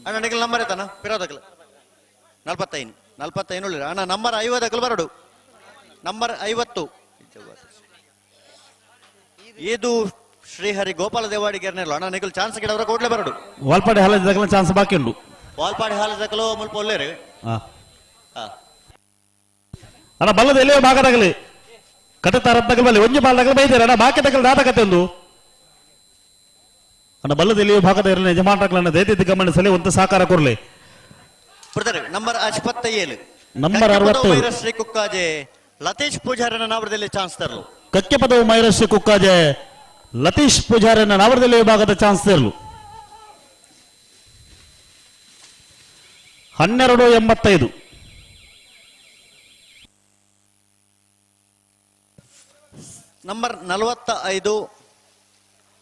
ಅಣ್ಣ ನಿಗಲ್ ನಂಬರ್ ಐತನ ಪಿರೋದಗಲು 45 ಉಳ್ಳಿರ ಅಣ್ಣ ನಂಬರ್ 50 ಅಗಲು ಬರಡು ನಂಬರ್ 50 ಇದು ಶ್ರೀಹರಿ ಗೋಪಾಲ ದೇವಾಡಿ ಗೆರ್ನೆಲ್ಲ ಅಣ್ಣ ನಿಗಲ್ ಚಾನ್ಸ್ ಗಿಡವರ ಕೋಡ್ಲೆ ಬರಡು ವಾಲ್ಪಾಡಿ ಹಾಲದ ಚಾನ್ಸ್ ಬಾಕಿ ಉಂಡು ವಾಲ್ಪಾಡಿ ಹಾಲದಕಲು ಮುಲ್ಪ ಒಳ್ಳೆರು ಅಣ್ಣ ಬಲ್ಲದ ಎಲ್ಲಿಯೋ ಭಾಗದಾಗಲಿ ಕಟತಾರದ್ದಾಗಲಿ ಬಲ್ಲಿ ಒಂಜಿ ಬಾಲ್ದಾಗಲಿ ಬೈದಾರೆ ಅಣ್ಣ ಬಾಕಿ ತಗಲು ದಾಟಕತ್ತೆ ಒಂದು ಅಣ್ಣ ಬಲ್ಲದ ಎಲ್ಲಿಯೋ ಭಾಗದ ಇರಲಿ ಯಜಮಾನರನ್ನ ದೈತ್ಯ ಗಮನಿಸಲಿ ಒಂದು ಸಾಕಾರ ಕೊರ್ಲಿ ನಂಬರ್ 57 ನಂಬರ್ 67 ಶ್ರೀ ಕುಕ್ಕಾಜೆ ಲತೀಶ್ ಪೂಜಾರನ ನಾವರದಲ್ಲಿ ಚಾನ್ಸ್ ತರಲು ಕಕ್ಕೆ ಪದವು ಮೈರಶ್ರೀ ಕುಕ್ಕಾಜೆ ಲತೀಶ್ ಪೂಜಾರನ ನಾವರದಲ್ಲಿ ಭಾಗದ ಚಾನ್ಸ್ ತರಲು 12-85 ನಂಬರ್ 45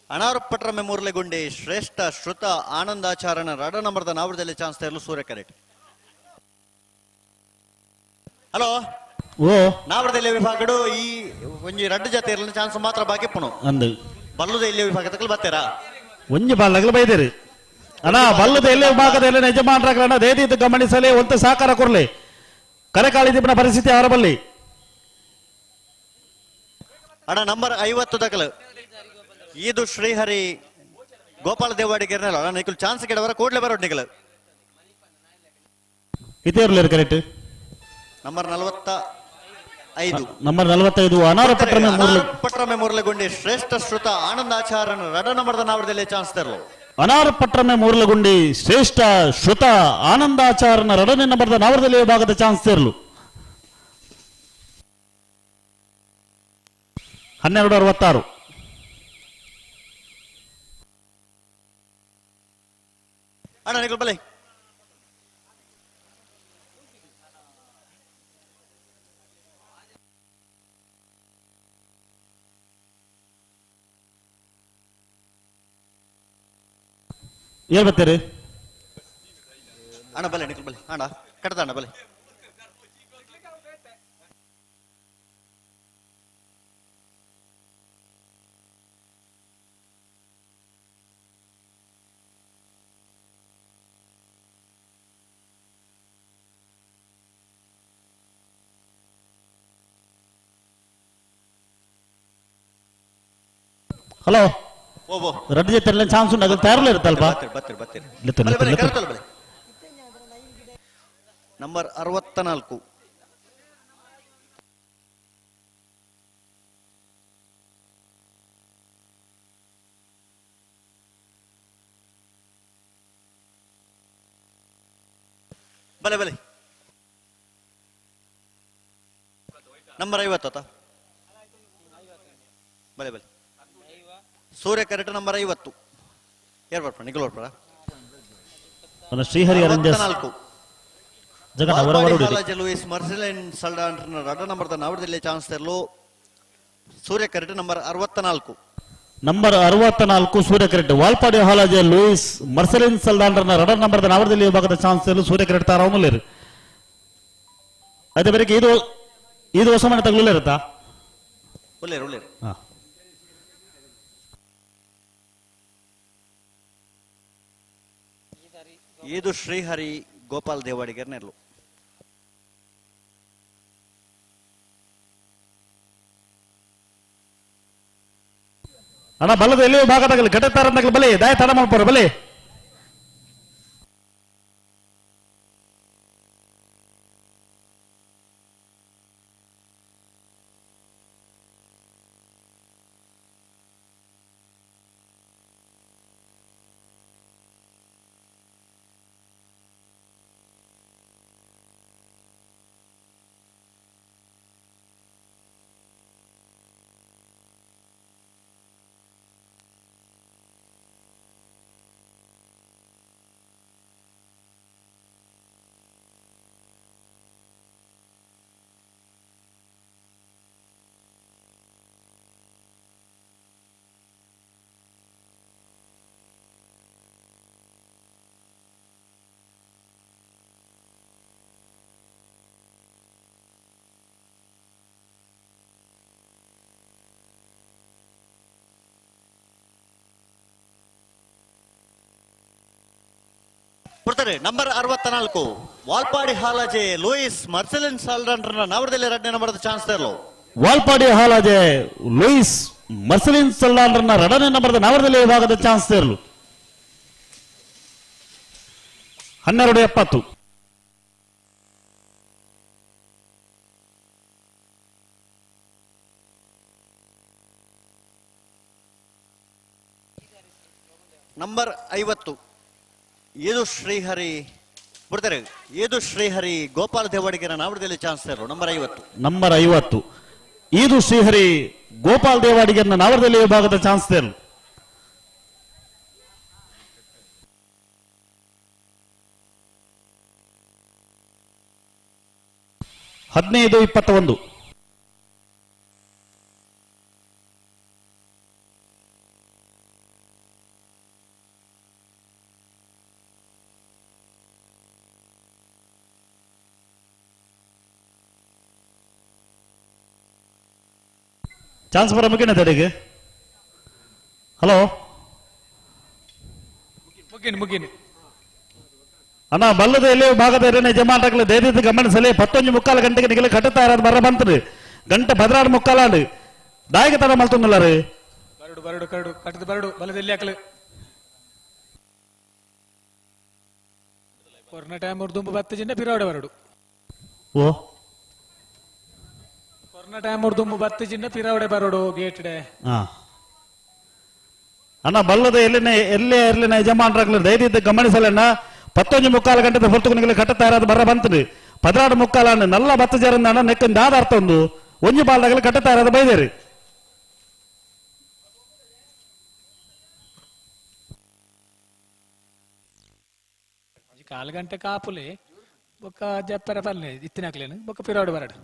ಅನಾರಪಟ್ರ ಮೆಮೋರ್ಲೆಗುಂಡಿ ಶ್ರೇಷ್ಠ ಶ್ರುತ ಆನಂದಾಚಾರನ 2 ನಂಬರ್ದ ನಾವರದಲ್ಲಿ ಚಾನ್ಸ್ ತರಲು ಸೂರ್ಯ ಕರೆಟ್ ಹಲೋ ಓ ನಾವರದಲ್ಲಿ ವಿಭಾಗಡು ಈ ಒಂಜಿ 2 ಜೊತೆ ಇರಲಿನ ಚಾನ್ಸ್ ಮಾತ್ರ ಬಾಕಿ ಪುಣು ಅಂದು ಬಲ್ಲುದ ಇಲ್ಲಿ ವಿಭಾಗ ತಕಲ್ ಬರ್ತೀರಾ ಒಂಜಿ ಬಾಲ್ದಾಗಲಿ ಬೈದೇರಿ ಅಣ್ಣ ಬಲ್ಲದ ಎಲ್ಲೇ ಭಾಗದ ಎಲ್ಲ ಯಜಮಾನರನ್ನ ದೈತ್ಯ ಗಮನಿಸಲಿ ಒಂದು ಸಾಕಾರ ಕೊರ್ಲಿ ಕರೆಕಾಳಿದಿಬ್ಬನ ಪರಿಸ್ಥಿತಿ ಅವರ ಬಲ್ಲಿ ಅಣ್ಣ ನಂಬರ್ 50 ತಕಲು ಇದು ಶ್ರೀಹರಿ ಗೋಪಾಲ ದೇವಾಡಿ ಗೆರ್ನೆಲ್ಲ ಅಣ್ಣ ನಿಕಲ್ ಚಾನ್ಸ್ ಗಿಡವರ ಕೂಡ್ಲೆ ಬರೋಡ್ ನಿಕಲ್ ಇತೇರ್ಲಿ ಕರೆಕ್ಟ್ ನಂಬರ್ 45 ನಂಬರ್ 45 ಪಟ್ರ ಮೆಮೋರ್ಲೆಗುಂಡಿ ಶ್ರೇಷ್ಠ ಶ್ರುತ ಆನಂದಾಚಾರನ 2 ನಂಬರ್ದ ನಾವರದಲ್ಲಿ ಚಾನ್ಸ್ ತರಲು ಅನಾರಪಟ್ರಮೆ ಮೂರ್ಲಗುಂಡಿ ಶ್ರೇಷ್ಠ ಶ್ರುತ ಆನಂದಾಚಾರನ 2ನೇ ನಂಬರ್ದ ನಾವರದಲ್ಲಿ ಭಾಗದ ಚಾನ್ಸ್ ತೇರ್ಲು 12-66 ಅಣ್ಣ ನಿಕಲ್ ಬಲೆ ಏನ್ ಬರ್ತೀರಿ ಅಣ್ಣ ಬಲೆ ನಿಕಲ್ ಬಲೆ ಅಣ್ಣ ಕಟ್ಟದ ಅಣ್ಣ ಬಲೆ ಹಲೋ ಓ ರೆಡ್ ಜೊತೆ ಚಾನ್ಸ್ ಉಂಟು ಅದ್ರಲ್ಲಿ ತಯಾರಲ್ಲ ಇರುತ್ತಲ್ಪ ನಂಬರ್ 64 ಬಲೆ ಬಲೆ ನಂಬರ್ 50 ಬಲೆ ಬಲೆ ಸೂರ್ಯ ಕರೆಟ್ ನಂಬರ್ 50 ಯಾರು ಬರ್ಪ ನಿಖಲ್ ಬರ್ಪಡ ಶ್ರೀಹರಿ ಅರಂಜಸ್ ಲೂಯಿಸ್ ಮರ್ಸಿಲೈನ್ ಸಲ್ಡಾಂಡ್ರನ 2 ನಂಬರ್ದ ನಾವರದಲ್ಲಿ ಚಾನ್ಸ್ ತರಲು ಸೂರ್ಯ ಕರೆಟ್ ನಂಬರ್ 64 ನಂಬರ್ 64 ಸೂರ್ಯ ಕರೆಟ್ ವಾಲ್ಪಾಡಿ ಹಾಲಾಜೆ ಲೂಯಿಸ್ ಮರ್ಸಲಿನ್ ಸಲ್ಡಾಂಡ್ರನ 2 ನಂಬರ್ದ ನಾವರದಲ್ಲಿ ಭಾಗದ ಚಾನ್ಸ್ ತರಲು ಸೂರ್ಯ ಕರೆಟ್ ತಾರಾವಮಲ್ಲೇರು ಅದೇ ಬೇರೆ ಇದು ಹೊಸ ಮನೆ ತಗಲೇ ಇರುತ್ತಾ ಒಳ್ಳೆಯರು ಇದು ಶ್ರೀಹರಿ ಗೋಪಾಲ್ ದೇವಾಡಿ ಗೆರ್ನೆರ್ಲು ಅಣ್ಣ ಬಲ್ಲದ ಎಲ್ಲಿಯೋ ಭಾಗದಾಗಲಿ ಘಟತಾರದಾಗಲಿ ಬಲೆ ದಾಯ ತಡ ಮಾಡ್ಬೋರ ಬಲೆ ಬರ್ತಾರೆ ನಂಬರ್ 64 ವಾಲ್ಪಾಡಿ ಹಾಲಾಜೆ ಲೂಯಿಸ್ ಮರ್ಸೆಲಿನ್ ಸಾಲ್ಡನ್ರನ್ನ ನವರದಲ್ಲಿ 2ನೇ ನಂಬರ್ದ ಚಾನ್ಸ್ ತರಲು. ವಾಲ್ಪಾಡಿ ಹಾಲಾಜೆ ಲೂಯಿಸ್ ಮರ್ಸಲಿನ್ ಸಲ್ಲಾನ್ರನ್ನ 2ನೇ ನಂಬರ್ದ ನವರದಲ್ಲಿ ವಿಭಾಗದ ಚಾನ್ಸ್ ತರಲು. 12:70. ನಂಬರ್ 50 ಏದು ಶ್ರೀಹರಿ ಬರ್ತಾರೆ. ಏದು ಶ್ರೀಹರಿ ಗೋಪಾಲ ದೇವಾಡಿಗರ ನಾವಡದಲ್ಲಿ ಚಾನ್ಸ್ ತರಲು. ನಂಬರ್ 50 ಈದು ಶ್ರೀಹರಿ ಗೋಪಾಲ್ ದೇವಾಡಿಗರನ್ನ ನವರದಲ್ಲಿ ವಿಭಾಗದ ಚಾನ್ಸ್ ತರಲು. 15:21. ಚಾನ್ಸ್ ಬರ ಮುಗಿನ ತಡೆಗೆ. ಹಲೋ ಮುಗಿನಿ ಅಣ್ಣ ಬಲ್ಲದ ಎಲ್ಲಿ ಭಾಗದ ಯಜಮಾನರಾಗಲಿ ದಯವಿಟ್ಟು ಗಮನಿಸಲಿ. 11:15 ಗಂಟೆಗೆ ನಿಗಲಿ ಕಟ್ಟುತ್ತಾ ಇರೋದು ಬರ ಬಂತ್ರಿ. ಗಂಟೆ 16:30 ದಾಯಿಗೆ ತರ ಮಲ್ತೊಂದಿಲ್ಲ ರೀ. ಬರಡು ಕಟ್ಟದ ಬರಡು ಬಲದಲ್ಲಿ ಹಾಕಲು ಕೊರೋನಾ ಟೈಮ್ ದುಂಬ 10 ಜಿನ್ನ ಪಿರಾವಡೆ ಬರಡು. ಓ ಕೊರೋನಾ ಟೈಮ್ ದುಂಬ 10 ಜಿನ್ನ ಪಿರಾವಡೆ ಬರಡು ಗೇಟ್ ಡೆ. ಅಣ್ಣ ಬಲ್ಲದ ಎಲ್ಲೇ ಇರ್ಲಿನ ಯಜಮಾನರಾಗಲಿ ದಯವಿಟ್ಟು ಗಮನಿಸಲಣ್ಣ. 11:15 ಗಂಟೆ ಹೊರತು ನಿಗಲಿ ಕಟ್ಟುತ್ತಾ ಇರೋದು ಬರ ಬಂತ್ರಿ. 16:30 ನಲ್ಲ 10 ಜನ ಅಣ್ಣ ನೆಕ್ಕಿಂದ ಆದ ಅರ್ಥ ಒಂದು ಒಂಜಿ ಬಾಲ್ದಾಗಲಿ ಕಟ್ಟುತ್ತಾ ಇರೋದು ಬೈದೇರಿ. ಕಾಲು ಗಂಟೆ ಕಾಪುಲಿ ಬೊಕ್ಕ ಜಪ್ಪರ ಪಲ್ಲೆ ಇತ್ತಿನಾಕ್ಲೇನು ಬೊಕ್ಕ ಪಿರಾವಡೆ ಬರಡು.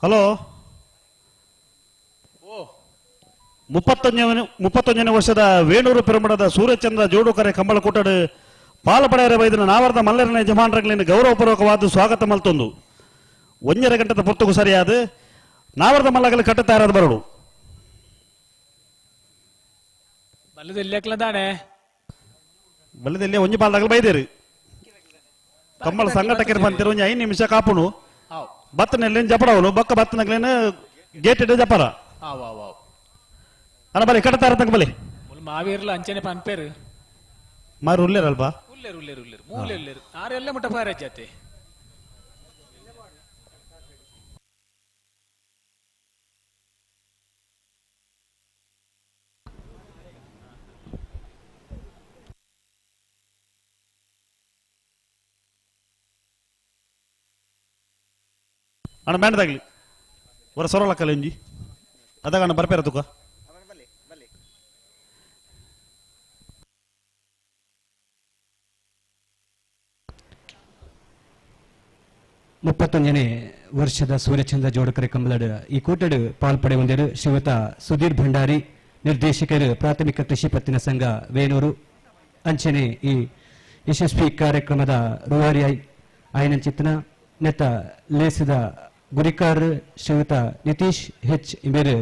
ಹಲೋ 31ನೇ ವರ್ಷದ ವೇಣೂರು ಪಿರಮಡದ ಸೂರ್ಯಚಂದ್ರ ಜೋಡುಕರೆ ಕಂಬಳ ಕೂಟಡು ಪಾಲಪಡೆಯರ ಬೈದಿನ ನಾವರದ ಮಲ್ಲರಿನ ಯಜಮಾನರಗಳಿಂದ ಗೌರವಪೂರ್ವಕವಾದ ಸ್ವಾಗತ ಮಲ್ತೊಂದು 1.5 ಗಂಟೆ ಪೊರ್ತುಕು ಸರಿಯಾದ ನಾವರದ ಮಲ್ಲಗಲಿ ಕಟ್ಟುತ್ತಾ ಇರೋದು ಬರಡು. ಬಲ್ಲದಲ್ಲಿ ಒಂಜಿ ಪಾಲ್ದಾಗಲು ಬೈದೇರಿ ಕಂಬಳ ಸಂಘಟಕರು ಬಂತಿರು 5 ನಿಮಿಷ ಕಾಪುನು ಬತ್ತನಲ್ಲಿ ಜಪಡವನು ಬಕ್ಕ ಬತ್ತನಗ್ಲೇನು ಗೇಟ್ ಇಟ್ಟು ಜಪರ ಅಣ್ಣ ಬಲಿ ಕಟ್ತಾ ಇರತಕ್ಕ ಬಲಿ ಮಾವೀರ್ಲ ಅಂಚನೆ ಪನ್ಪೇರು ಮಾರು ಉಲ್ಲೇರಲ್ವಾ ಉಲ್ಲೇರು ಮೂಲೆಲ್ಲೇರು ಆರೆಲ್ಲ ಮುಟ್ಟ ಪಾರಜ್ಜಾತೆ ಅಣ್ಣ ಬ್ಯಾಂಡ್ದಾಗ್ಲಿ ಹೊರ ಸೊರಲಕ್ಕಲ್ಲ ಇಂಜಿ ಅದಾಗ ಅಣ್ಣ ಬರ್ಪೇರ ತುಕ ಇಪ್ಪತ್ತೊಂದನೇ ವರ್ಷದ ಸೂರ್ಯಚಂದ್ರ ಜೋಡಕರೆ ಕಂಬಳದ ಈ ಕೂಟಡು ಪಾಲ್ಪಡೆ ಹೊಂದಿರು ಶ್ರೀಯುತ ಸುಧೀರ್ ಭಂಡಾರಿ ನಿರ್ದೇಶಕರು ಪ್ರಾಥಮಿಕ ಕೃಷಿ ಪತ್ತಿನ ಸಂಘ ವೇಣೂರು ಅಂಚನೆ ಈ ಯಶಸ್ವಿ ಕಾರ್ಯಕ್ರಮದ ರೂವಾರಿ ಆಯ್ನಂಚಿತ್ತನ ನೆತ್ತ ಲೇಸಿದ ಗುರಿಕಾರ್ ಶ್ರೀಯುತ ನಿತೀಶ್ ಹೆಚ್ ಇಬೇರು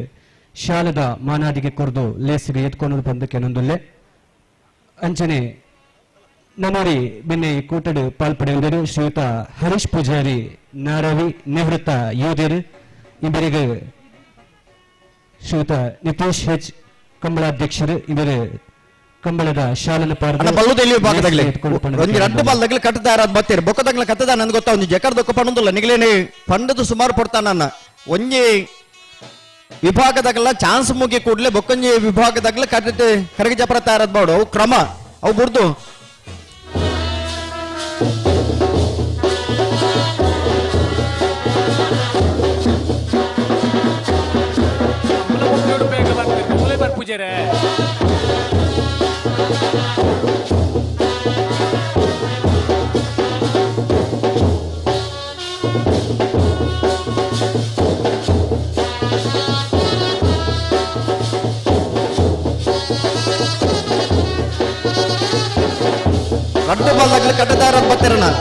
ಶಾಲದ ಮಾನಾದಿಗೆ ಕೊರದು ಲೇಸಿಗೆ ಎತ್ಕೊಂಡು ಬಂದಕ್ಕೆ ನೊಂದುಲ್ಲೆ ಅಂಚನೆ ನಮ್ಮರಿ ಬೆನ್ನೆ ಈ ಕೂಟಡು ಪಾಲ್ಪಡೆಯುವುದು ಶ್ರೀಯುತ ಹರೀಶ್ ಪೂಜಾರಿ ನಾರಾವಿ ನಿವೃತ್ತ ಯೋಧರು ಇವರಿಗೆ ಶ್ರೀಯುತ ನಿತೀಶ್ ಹೆಚ್ ಕಂಬಳಾಧ್ಯಕ್ಷರು ಇವರು ಕಂಬಳದ ಶಾಲನ ಬಲ್ಲುದಲ್ಲಿ ಭಾಗದಾಗಲೇ ಒಂದು ರಡ್ಡು ಬಾಲ್ದಾಗಲೇ ಕಟ್ಟದಾರ ಅದು ಬತ್ತೀರಿ ಬೊಕ್ಕದಾಗಲೇ ಕಟ್ಟದ ನನಗೆ ಗೊತ್ತಾ ಒಂದು ಜಕರ್ ದೊಕ್ಕ ಪಣ್ಣದಿಲ್ಲ ನಿಗಲೇನೆ ಪಂಡದು ಸುಮಾರು ಪಡ್ತಾನ ನನ್ನ ಒಂಜಿ ವಿಭಾಗದಾಗಲ್ಲ ಚಾನ್ಸ್ ಮುಗಿ ಕೂಡಲೇ ಬೊಕ್ಕಂಜಿ ವಿಭಾಗದಾಗಲೇ ಕಟ್ಟಿಟ್ಟು ಕರಗಿ ಜಪರ ತಯಾರದ್ ಬಾಡು ಅವು ಕ್ರಮ ಅವು ಬಿಡ್ದು ಪೂಜಾರೆ ರಡ್ಡು ಬಾಲ್ದಾಗಲೇ ಕಟ್ಟದಾರ ಅದು ಬತ್ತೀರ ನಾನು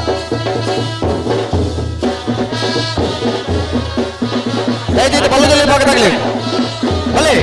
ಬಲ್ಲದಲ್ಲಿ ಭಾಗದಾಗಲಿ ಬಲೆ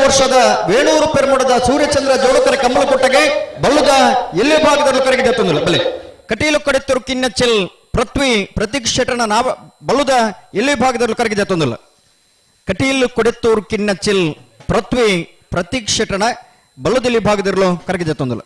ವರ್ಷದ ವೇಣೂರು ಪೆರ್ಮುಡದ ಸೂರ್ಯಚಂದ್ರ ಜೋಡಕರ ಕಮ್ಮಲಕೊಟ್ಟಗೆ ಬಲ್ಲುದ ಎಲ್ಲಿ ಭಾಗದಲ್ಲಿ ಕರಗಿದೆ ತಂದಿಲ್ಲ ಬಲೆ ಕಟೀಲು ಕಡೆತ್ತರು ಕಿನ್ನಚ್ಚಲ್ ಪೃಥ್ವಿ ಪ್ರತೀಕ್ಷಟನ ನಾವ ಬಲ್ಲುದ ಎಲ್ಲಿ ಭಾಗದಲ್ಲಿ ಕರಗಿದೆ ತಂದಿಲ್ಲ ಕಟೀಲು ಕೊಡೆತ್ತೂರು ಕಿನ್ನಚ್ಚಲ್ ಪೃಥ್ವಿ ಪ್ರತೀಕ್ಷಟನ ಬಲ್ಲುದಲ್ಲಿ ಭಾಗದಿರಲು ಕರಗಿದೆ ತಂದಿಲ್ಲ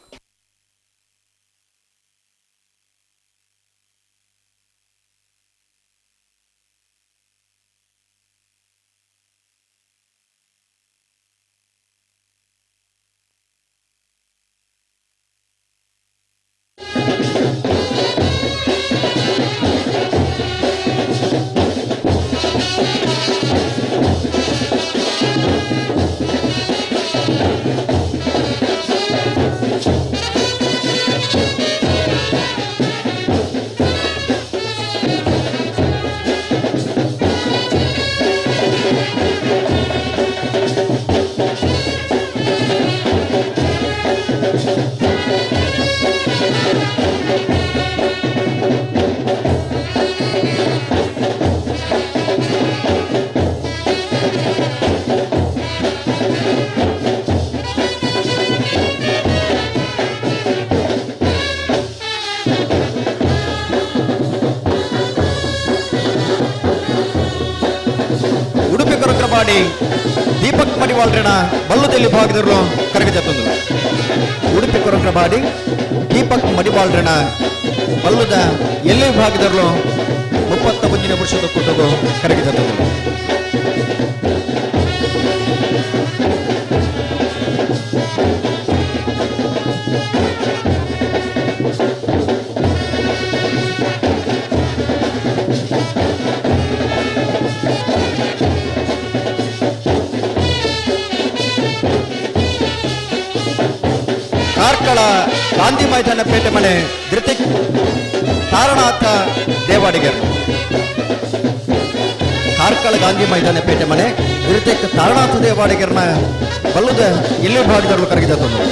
ಕುರುಂಗಪಾಡಿ ದೀಪಕ್ ಮಡಿವಾಳ್ರಣ ಬಲ್ಲುದಲ್ಲಿ ಭಾಗದವರು ಕರಗಜತ್ತೊಂದು ಉಡುಪಿ ಕುರುಂಗಪಾಡಿ ದೀಪಕ್ ಮಡಿವಾಳ್ರಣ ಬಲ್ಲುದ ಎಲ್ಲಿ ಭಾಗದವರು 31 ವರ್ಷದ ಕುಟುಂಬ ಕರಗಜತ್ತೊಂದು ಕಾರ್ಕಳ ಗಾಂಧಿ ಮೈದಾನ ಪೇಟೆ ಮನೆ ಧೃತಿಕ್ ತಾರನಾಥ ದೇವಾಡಿಗರ್ ಕಾರ್ಕಳ ಗಾಂಧಿ ಮೈದಾನ ಪೇಟೆ ಮನೆ ಧೃತಿಕ್ ತಾರನಾಥ ದೇವಾಡಿಗರ್ನ ಬಲ್ಲುದ ಇಲ್ಲಿ ಭಾಗದವರು ಕರಗಿದತ್ತೊಂದು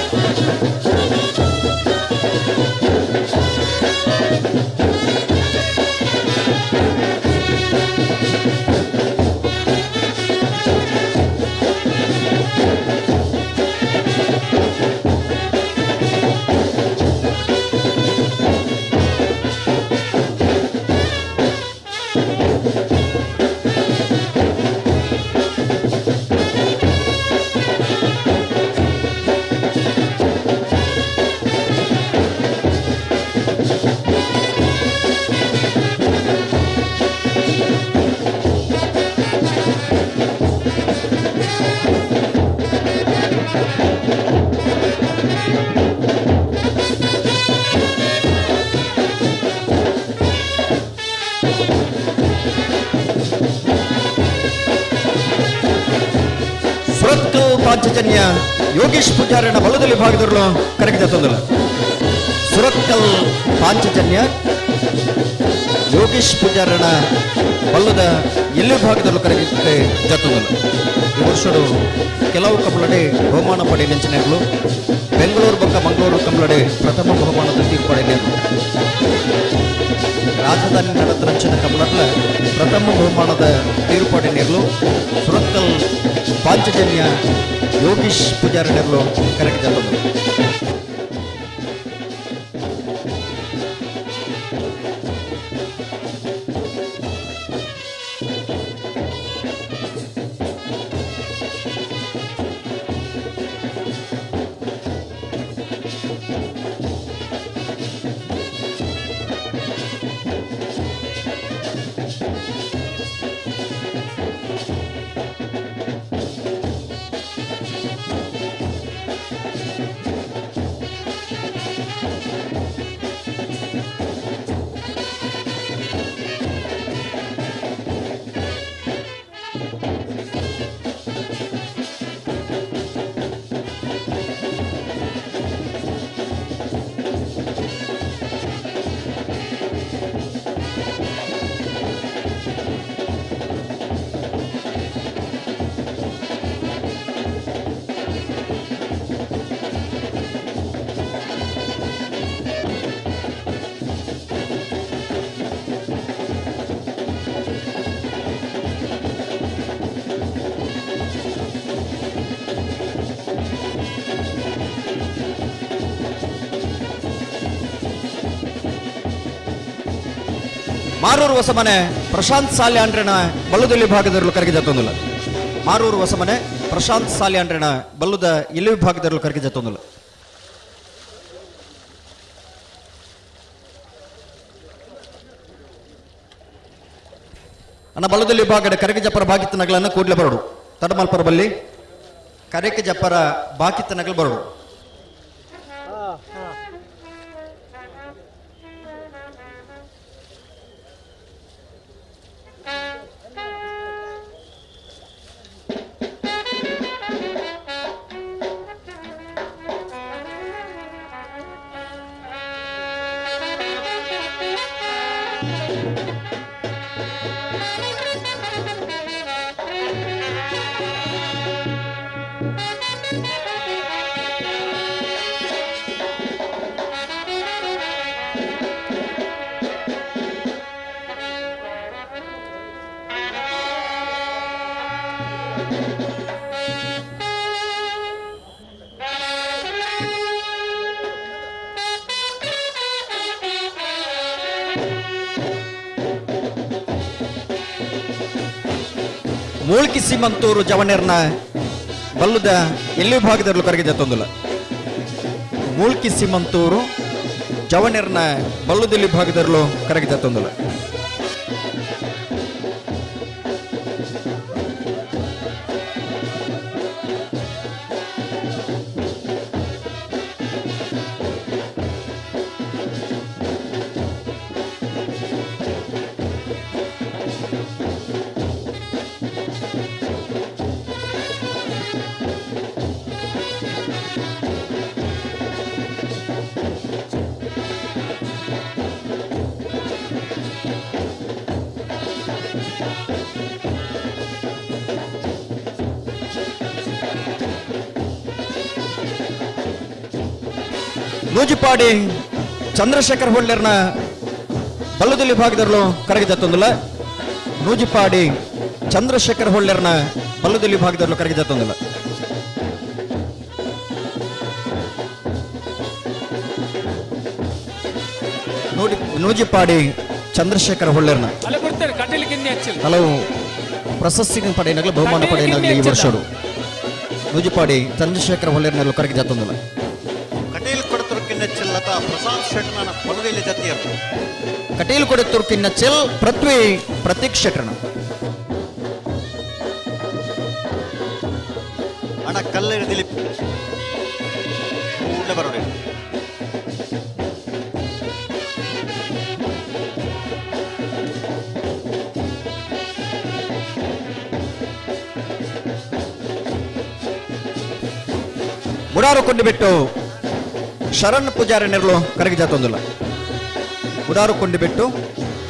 ಪಾಂಚಜನ್ಯ ಯೋಗೀಶ್ ಪೂಜಾರನ ಬಲದಲ್ಲಿ ಭಾಗದವರು ಕರಗಿದತ್ತೊಂದಲ್ಲ ಸುರತ್ಕಲ್ ಪಾಂಚಜನ್ಯ ಯೋಗೀಶ್ ಪೂಜಾರನ ಬಲ್ಲದ ಎಲ್ಲಿ ಭಾಗದಲ್ಲೂ ಕರಗಿದ್ದೆ ಜತ್ತೊಂದಲ್ಲ ಈ ವರ್ಷಡು ಕೆಲವು ಕಮಲಡೆ ಬಹುಮಾನ ಪಡೆ ನೆಂಚಿನೆಗಳು ಬೆಂಗಳೂರು ಬೊಕ್ಕ ಮಂಗಳೂರು ಕಮಲಡೆ ಪ್ರಥಮ ಬಹುಮಾನದ ತೀರ್ಪಡೆನೆಗಳು ರಾಜಧಾನಿ ನಡತರಂಚಿನ ಕಮಲಡ್ಲ ಪ್ರಥಮ ಬಹುಮಾನದ ತೀರ್ಪಡೆನೆಗಳು ಸುರತ್ಕಲ್ ಪಾಂಚಜನ್ಯ ಯೋಗೀಶ್ ಪೂಜಾರನೆಗಳು ಕರಗಿದಲ್ಲದು ಮಾರೂರು ಹೊಸಮನೆ ಪ್ರಶಾಂತ್ ಸಾಲ್ಯಾಂಡ್ರನ ಬಲ್ಲುದಲ್ಲಿ ಭಾಗದವರು ಕರಗಿದತ್ತೊಂದಿಲ್ಲ ಮಾರೂರು ಹೊಸಮನೆ ಪ್ರಶಾಂತ್ ಸಾಲ್ಯಾಂಡ್ರನ ಬಲ್ಲುದ ಇಲ್ಲಿ ಭಾಗದವರು ಕರಗಿದತ್ತೊಂದಿಲ್ಲ ಅನ್ನ ಬಲ್ಲುದಲ್ಲಿ ಭಾಗದ ಕರಗಿ ಜಪ್ಪರ ಬಾಕಿತ್ತ ನಗಲನ್ನು ಕೂಡ್ಲೆ ಬರಡು ತಡಮಲ್ಪರ ಬಲ್ಲಿ ಕರೆಕೆ ಜಪ್ಪರ ಬಾಕಿತ್ತ ನಗಲು ಬರಡು ಮೂಳ್ಕಿ ಸೀಮಂತೂರು ಜವನೇರ್ನ ಬಲ್ಲುದ ಎಲ್ಲಿ ಭಾಗದಲ್ಲೂ ಕರಗಿದ ತೊಂದಲ ಮೂಳ್ಕಿ ಸೀಮಂತೂರು ಜವನೇರ್ನ ಬಲ್ಲುದಲ್ಲಿ ಭಾಗದಲ್ಲೂ ಕರಗಿದ ತೊಂದಲ ನೂಜಿಪಾಡಿ ಚಂದ್ರಶೇಖರ್ ಹೊಳ್ಳೆರ್ನ ಬಲ್ಲುದಲ್ಲಿ ಭಾಗದಲ್ಲೂ ಕರಗಿದ ತೊಂದಲ ನೂಜಿಪಾಡಿ ಚಂದ್ರಶೇಖರ್ ಹೊಳ್ಳೆರ್ನ ಬಲ್ಲುದಲ್ಲಿ ಭಾಗದಲ್ಲೂ ಕರಗಿದ ತೊಂದಲ ನೂಜಿಪಾಡಿ ಚಂದ್ರಶೇಖರ್ ಹೊಳ್ಳೆರ್ನ ಅಲ್ಲ ಕೊಡ್ತಾರೆ ಕಟೀಲ್ ಕಿನ್ನೆ ಹಚ್ಚಿಲ್ಲ ಹಲವು ಪ್ರಶಸ್ತಿ ಪಡೆಯನಾಗಲಿ ಬಹುಮಾನ ಪಡೆಯನಾಗಲಿ ಈ ವರ್ಷಡು ನೂಜಿಪಾಡಿ ಚಂದ್ರಶೇಖರ್ ಹೊಳ್ಳೆರ್ನಲ್ಲೂ ಕರಗಿದ ತೊಂದಲ ಕಟೀಲ್ ಕೊಡತುರ್ಕಿನ್ನ ಚೆಲ್ಲತ ಪ್ರಸಾದ್ ಶೆಟ್ಟನ ಬಲುವೆಲಿ ಜತಿಯರು ಕಟೀಲ್ ಕೊಡತುರ್ಕಿನ್ನ ಚೆಲ್ ಪೃಥ್ವಿ ಪ್ರತೀಕ್ ಶೆಟ್ಟನ ಹಣ ಕಲ್ಲೇರು ದಿಲೀಪ್ ಕೂಡಲೇ ಬರೋಡಿ ಮುರಾರು ಕೊಂಡು ಬಿಟ್ಟು ಶರಣ್ ಪೂಜಾರಿ ನೆರಳು ಕರಗಿದ ತೊಂದಲ ಮುರಾರು ಕೊಂಡು ಬಿಟ್ಟು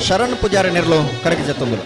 ಶರಣ್ ಪೂಜಾರಿ ನೆರಳು ಕರಗಿದ ತೊಂದಲ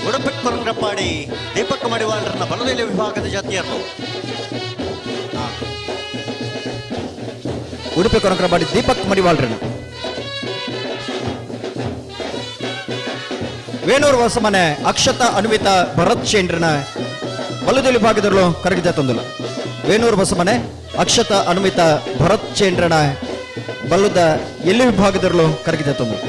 ಉಡುಪಿ ಕೊರಂಗ್ರಪಾಡಿ ದೀಪಕ್ ಮಡಿವಾಳರನ್ನ ಬಲದಲ್ಲಿ ವಿಭಾಗದ ಜಾತಿಯರು ಉಡುಪಿ ಕೊರಂಗ್ರಪಾಡಿ ದೀಪಕ್ ಮಡಿವಾಳ್ರನ್ನ ವೇಣೂರು ಹೊಸಮನೆ ಅಕ್ಷತಾ ಅನ್ವಿತಾ ಭರತ್ ಶೇಂಡ್ರನ ಬಲದಲ್ಲಿ ಭಾಗದಲ್ಲೂ ಕರಗಿದ ತೊಂದಲ ವೇಣೂರು ಹೊಸಮನೆ ಅಕ್ಷತಾ ಅನ್ವಿತಾ ಭರತ್ ಶೇಂಡ್ರನ ಬಲ್ಲದ ಎಲ್ಲಿ ವಿಭಾಗದಲ್ಲೂ ಕರಗಿದ ತೊಂದಲ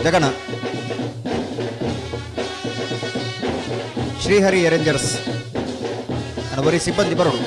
ಜಗಣ ಶ್ರೀಹರಿ ಎರೇಂಜರ್ಸ್ ಬರೀ ಸಿಬ್ಬಂದಿ ಬರೋಣ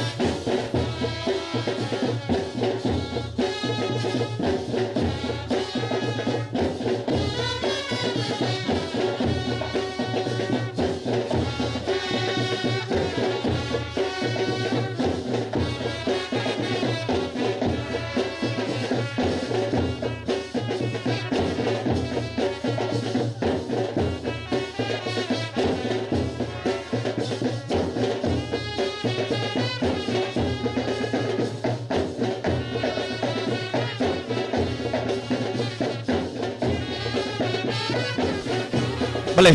ಬಲೆ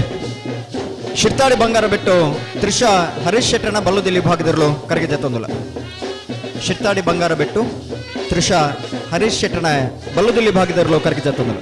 ಶಿರ್ತಾಡಿ ಬಂಗಾರ ಬಿಟ್ಟು ತ್ರಿಷಾ ಹರೀಶ್ ಶೆಟ್ಟರ್ನ ಬಲ್ಲುದಿಲ್ಲಿ ಭಾಗದಲ್ಲೂ ಕರಗಿದ ತೊಂದಲ ಶಿರ್ತಾಡಿ ಬಂಗಾರ ಬಿಟ್ಟು ತ್ರಿಷಾ ಹರೀಶ್ ಶೆಟ್ಟರ್ನ ಬಲ್ಲುದಿಲ್ಲಿ ಭಾಗದಲ್ಲೂ ಕರಗಿದ ತೊಂದಲ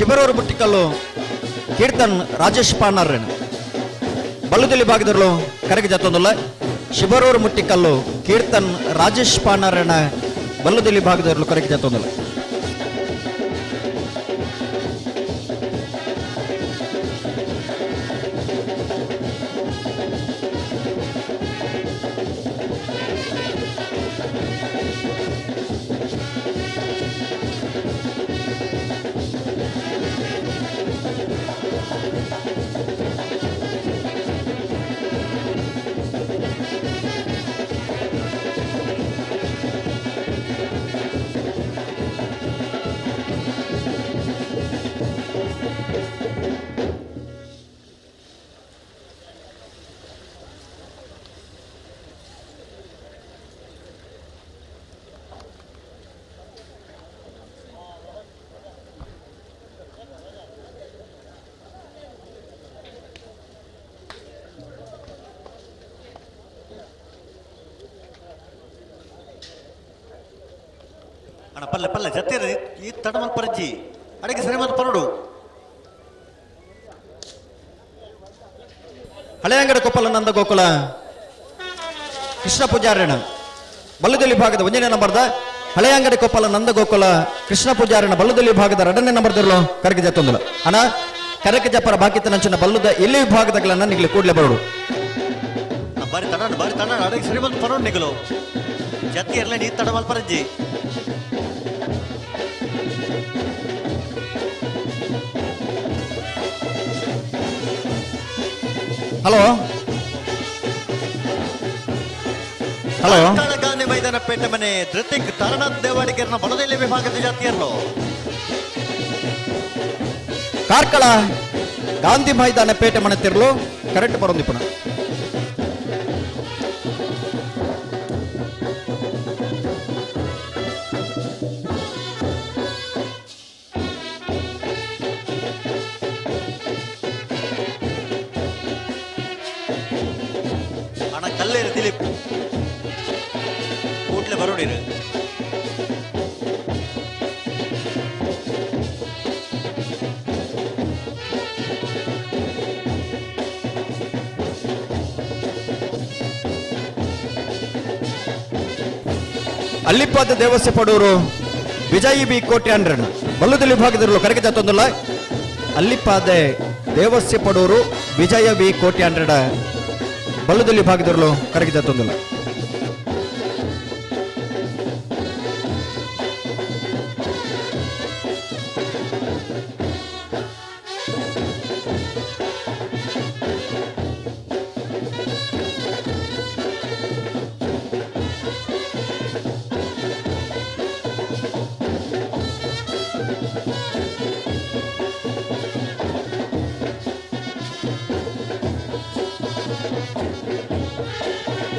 ಶಿಬರೂರು ಮುಟ್ಟಿಕಲ್ಲು ಕೀರ್ತನ್ ರಾಜೇಶ್ ಪಾಣಾರ್ರೆನ್ ಬಲ್ಲುದಲ್ಲಿ ಭಾಗದರ್ಲು ಕರೆಗೆ ಜತ್ತೊಂದುಲ್ಲ ಶಿಬರೂರು ಮುಟ್ಟಿಕಲ್ಲು ಕೀರ್ತನ್ ರಾಜೇಶ್ ಪಾಣಾರ್ರೆನ ಬಲ್ಲುದಲ್ಲಿ ಭಾಗದರ್ಲು ಕರೆಗೆ ಜತ್ತೊಂದುಲ್ಲ ಅಣ್ಣ ಪಲ್ಲೆ ಪಲ್ಲೆ ಜತ್ತೀರ ಈ ತಡಮಲ್ ಪರಜ್ಜಿ ಅಡಿಗೆ ಸರಿ ಮತ್ತು ಪರಡು ಹಳೆಯಂಗಡ ಕೊಪ್ಪಲ ನಂದ ಗೋಕುಲ ಕೃಷ್ಣ ಪೂಜಾರಣ ಬಲ್ಲುದಲ್ಲಿ ಭಾಗದ 1ನೇ ನಂಬರ್ದ ಹಳೆಯಂಗಡಿ ಕೊಪ್ಪಲ ನಂದ ಗೋಕುಲ ಕೃಷ್ಣ ಪೂಜಾರಣ ಬಲ್ಲುದಲ್ಲಿ ಭಾಗದ 2ನೇ ನಂಬರ್ದಿರ್ಲು ಕರಗೆ ಜತ್ತೊಂದುಲ ಅಣ್ಣ ಕರಕೆ ಜಪ್ಪರ ಬಾಕಿತ ನಂಚಿನ ಬಲ್ಲುದ ಎಲ್ಲಿ ವಿಭಾಗದಗಳನ್ನ ನಿಗ್ಲಿ ಕೂಡ್ಲೆ ಬರೋಡು ಬಾರಿ ತಡ ಅಡಿಗೆ ಸರಿ ಮತ್ತು ಪರೋಡು ನಿಗಲು ಜತ್ತಿ ಇರಲಿ ನೀ ತಡಮಲ್ ಪರಜ್ಜಿ ಹಲೋ ಹಲೋ ಗಾಂಧಿ ಮೈದಾನ ಪೇಟೆ ಮನೆ ಧೃತಿಕ್ ತಾರನಾಥ್ ದೇವಾಡಿಗರ್ನ ಬಲದಲ್ಲಿ ವಿಭಾಗದ ಜಾತಿಯರ್ಲು ಕಾರ್ಕಳ ಗಾಂಧಿ ಮೈದಾನ ಪೇಟೆ ಮನೆ ತಿರ್ಲು ಕರೆಕ್ಟ್ ಬರೋಂದಿಪ್ಪಣ ಅಣ್ಣ ಕಲ್ಲೇರು ದಿಲೀಪ್ ಕೂಟ್ಲೆ ಬರೋಡಿರು ಅಲ್ಲಿಪಾದ ದೇವಸ್ಯ ಪಡೂರು ವಿಜಯಿ ಬಿ ಕೋಟ್ಯಾಂಡ್ರನ್ ಬಲ್ಲುದಲ್ಲಿ ಭಾಗದಿರಲು ಕರೆಗೆ ಜತ್ತೊಂದುಲ್ಲ ಅಲ್ಲಿಪಾದೆ ದೇವಸ್ಯ ಪಡೂರು ವಿಜಯ ಬಿ ಕೋಟ್ಯಾಂಡ್ರಡ ಬಲ್ಲುದಲ್ಲಿ ಭಾಗದಿರಲು ಕರೆಗೆ ಜತ್ತೊಂದುಲ್ಲ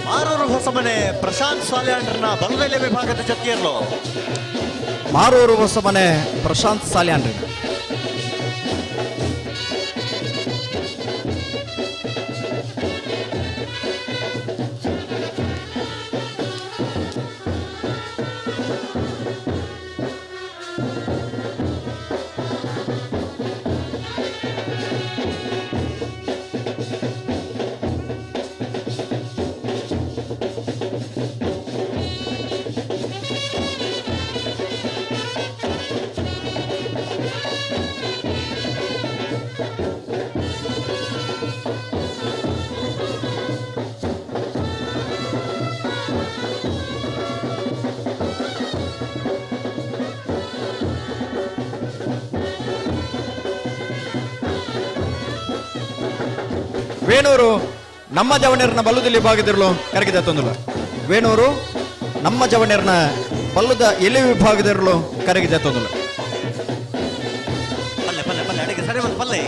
ಮಾರೂರು ಹೊಸಮನೆ ಪ್ರಶಾಂತ್ ಸಾಲ್ಯಾಂಡ್ರನ ಬಲದಲ್ಲಿ ವಿಭಾಗದ ಜತಿಯರ್ಲು ಮಾರೂರು ಹೊಸಮನೆ ಪ್ರಶಾಂತ್ ಸಾಲ್ಯಾಂಡ್ರಿ ವೇಣೂರು ನಮ್ಮ ಜವಣೇರನ ಬಲ್ಲುದಲ್ಲಿ ಭಾಗದಿರಲು ಕರಗಿದೆ ತೊಂದಿಲ್ಲ ವೇಣೂರು ನಮ್ಮ ಜವಣೇರನ ಬಲ್ಲುದ ಎಲೆ ವಿಭಾಗದಿರಲು ಕರಗಿದೆ ತೊಂದಿಲ್ಲ ಪಲ್ಲೆ ಪಲ್ಲೆ ಪಲ್ಲೆ ಅಡಿಗೆ ಸರಿ ಮತ್ತು ಪಲ್ಲೆ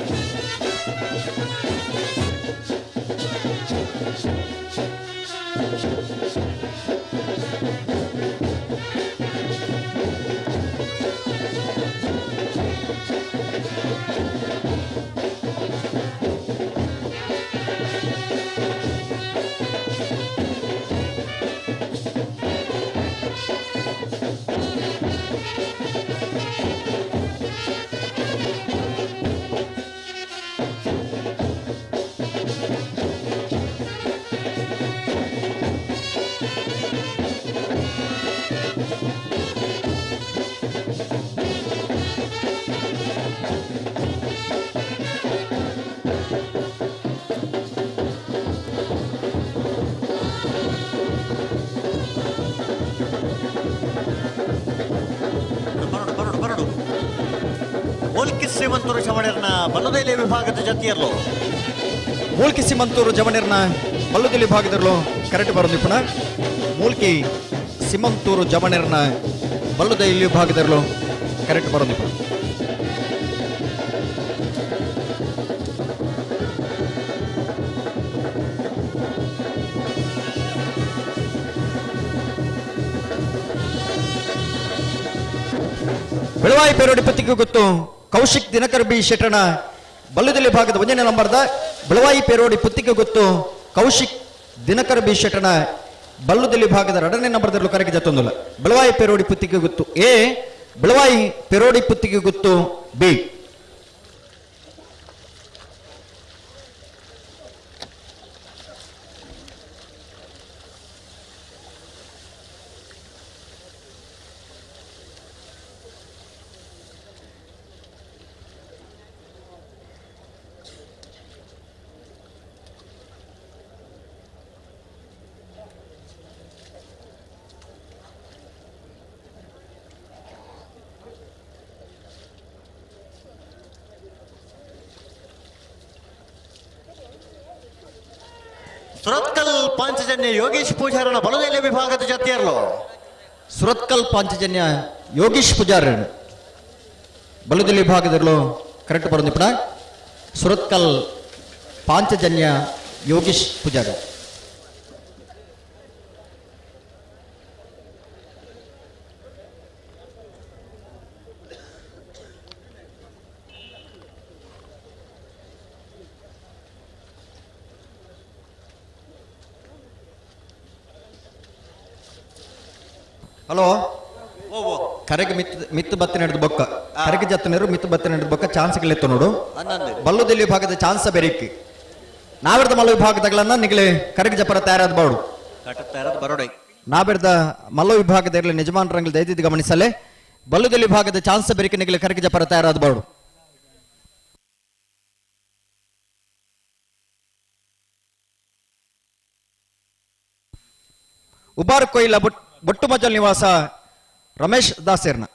ಸಿಮಂತೂರು ಚಮಣೇರ್ನ ಬಲ್ಲದೈಲಿ ವಿಭಾಗದ ಜತಿಯರ್ಲು ಮೂಲ್ಕಿ ಸಿಮಂತೂರು ಜಮಣೇರ್ನ ಬಲ್ಲುದಿಲಿ ಭಾಗದರ್ಲು ಕರೆಕ್ಟ್ ಬರೋದು ಪುನಃ ಮೂಲ್ಕಿ ಸಿಮಂತೂರು ಜಮಣೇರ್ನ ಬಲ್ಲುದೈಲಿ ಭಾಗದರ್ಲು ಕರೆಕ್ಟ್ ಬರೋದು ಪುನಃ ಬೆಳವಾಯಿ ಪೇರೋಡಿ ಪತ್ತಿಗೆ ಗೊತ್ತು ಕೌಶಿಕ್ ದಿನಕರ್ ಬಿ ಶೆಟ್ಟಣ ಬಲ್ಲುದಿಲಿ ಭಾಗದ 1ನೇ ನಂಬರ್ದ ಬೆಳವಾಯಿ ಪೇರೋಡಿ ಪುತ್ತಿಗೆ ಗೊತ್ತು ಕೌಶಿಕ್ ದಿನಕರ್ ಬಿ ಶೆಟ್ಟಣ ಬಲ್ಲುದಿಲಿ ಭಾಗದ 2ನೇ ನಂಬರ್ದಲ್ಲೂ ಕರೆಗೆ ಜತ್ತೊಂದಿಲ್ಲ ಬೆಳವಾಯಿ ಪೇರೋಡಿ ಪುತ್ತಿಗೆ ಗೊತ್ತು ಎ ಬೆಳವಾಯಿ ಪೇರೋಡಿ ಪುತ್ತಿಗೆ ಗೊತ್ತು ಬಿ ಸುರತ್ಕಲ್ ಪಾಂಚಜನ್ಯ ಯೋಗೇಶ್ ಪೂಜಾರನ ಬಲದೈಲಿ ವಿಭಾಗದ ಜತಿಯರ್ಲು ಸುರತ್ಕಲ್ ಪಾಂಚಜನ್ಯ ಯೋಗೀಶ್ ಪೂಜಾರ್ ಬಲ್ಲುದಿಲಿ ಭಾಗದಲ್ಲೂ ಕರೆಕ್ಟ್ ಬರೋದು ಪುನಃ ಸುರತ್ಕಲ್ ಪಾಂಚಜನ್ಯ ಯೋಗೀಶ್ ಪೂಜಾರ್ ಹಲೋ ಕರೆಗೆ ಮಿತ್ತು ಬತ್ತೆ ನಡೆದ ಬೊಕ್ಕ ಕರೆಗೆ ಜತ್ತನೇರು ಮಿತ್ತು ಬತ್ತೆ ನಡೆದ ಬೊಕ್ಕ ಚಾನ್ಸ್ಗಳಿತ್ತು ನೋಡು ಬಲ್ಲುದಿಲ್ಲಿ ಭಾಗದ ಚಾನ್ಸ ಬೆರಿಕ್ಕಿ ನಾವೆಡ್ದ ಮಲ್ಲ ವಿಭಾಗದಾಗಳನ್ನ ನಿಗಲೆ ಕರೆಗೆ ಜಪರ ತಯಾರಾದ ಬಾಡು ಬರೋಡೈ ನಾವೆಡ್ದ ಮಲ್ಲ ವಿಭಾಗದ ಯಜಮಾನರಂಗಲ್ ದಯದಿದ್ದು ಗಮನಿಸಲೆ ಬಲ್ಲುದಿಲ್ಲಿ ಭಾಗದ ಚಾನ್ಸ ಬೆರಿಕೆ ನಿಗಲೆ ಕರೆಗೆ ಜಪರ ತಯಾರಾದ ಬಾಡು ಉಬಾರ್ ಕೊಯ್ಲ ಬೊಟ್ಟು ಮಜಲ್ ನಿವಾಸ ರಮೇಶ್ ದಾಸೇರ್ನ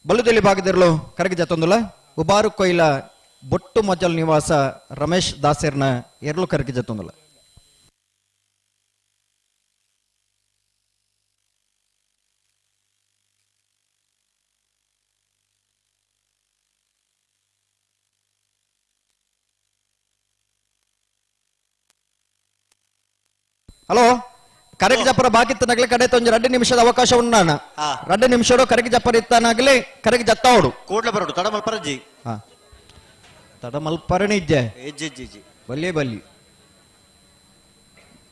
ಬಲ್ಲುದಿಲ್ಲಿ ಭಾಗದಿರಲು ಕರೆಗೆ ಜತ್ತೊಂದುಲ ಉಬಾರು ಕೊಯ್ಲ ಬೊಟ್ಟು ಮಜಲ್ ನಿವಾಸ ರಮೇಶ್ ದಾಸೇರ್ನ ಎರಲು ಕರೆಗೆ ಜತ್ತೊಂದುಲ ಹಲೋ ಕರೆಗೆ ಜಪ್ಪರ ಬಾಕಿತ್ತ ನಗಲೆ ಕಡೆ ತೊಂಜ 2 ನಿಮಿಷದ ಅವಕಾಶ ಉನ್ನಾನ 2 ನಿಮಿಷ ಕರೆಗೆ ಜಪ್ಪರ ಇತ್ತಾನಾಗಲಿ ಕರೆಗೆ ಜತ್ತಾವಡು ಕೂಡ್ಲೆ ಬರೋಡು ತಡಮಲ್ ಪರಜ್ಜಿ ತಡಮಲ್ಪರಣಿ ಇದ್ದೆ ಬಲ್ಲಿ ಬಲ್ಲಿ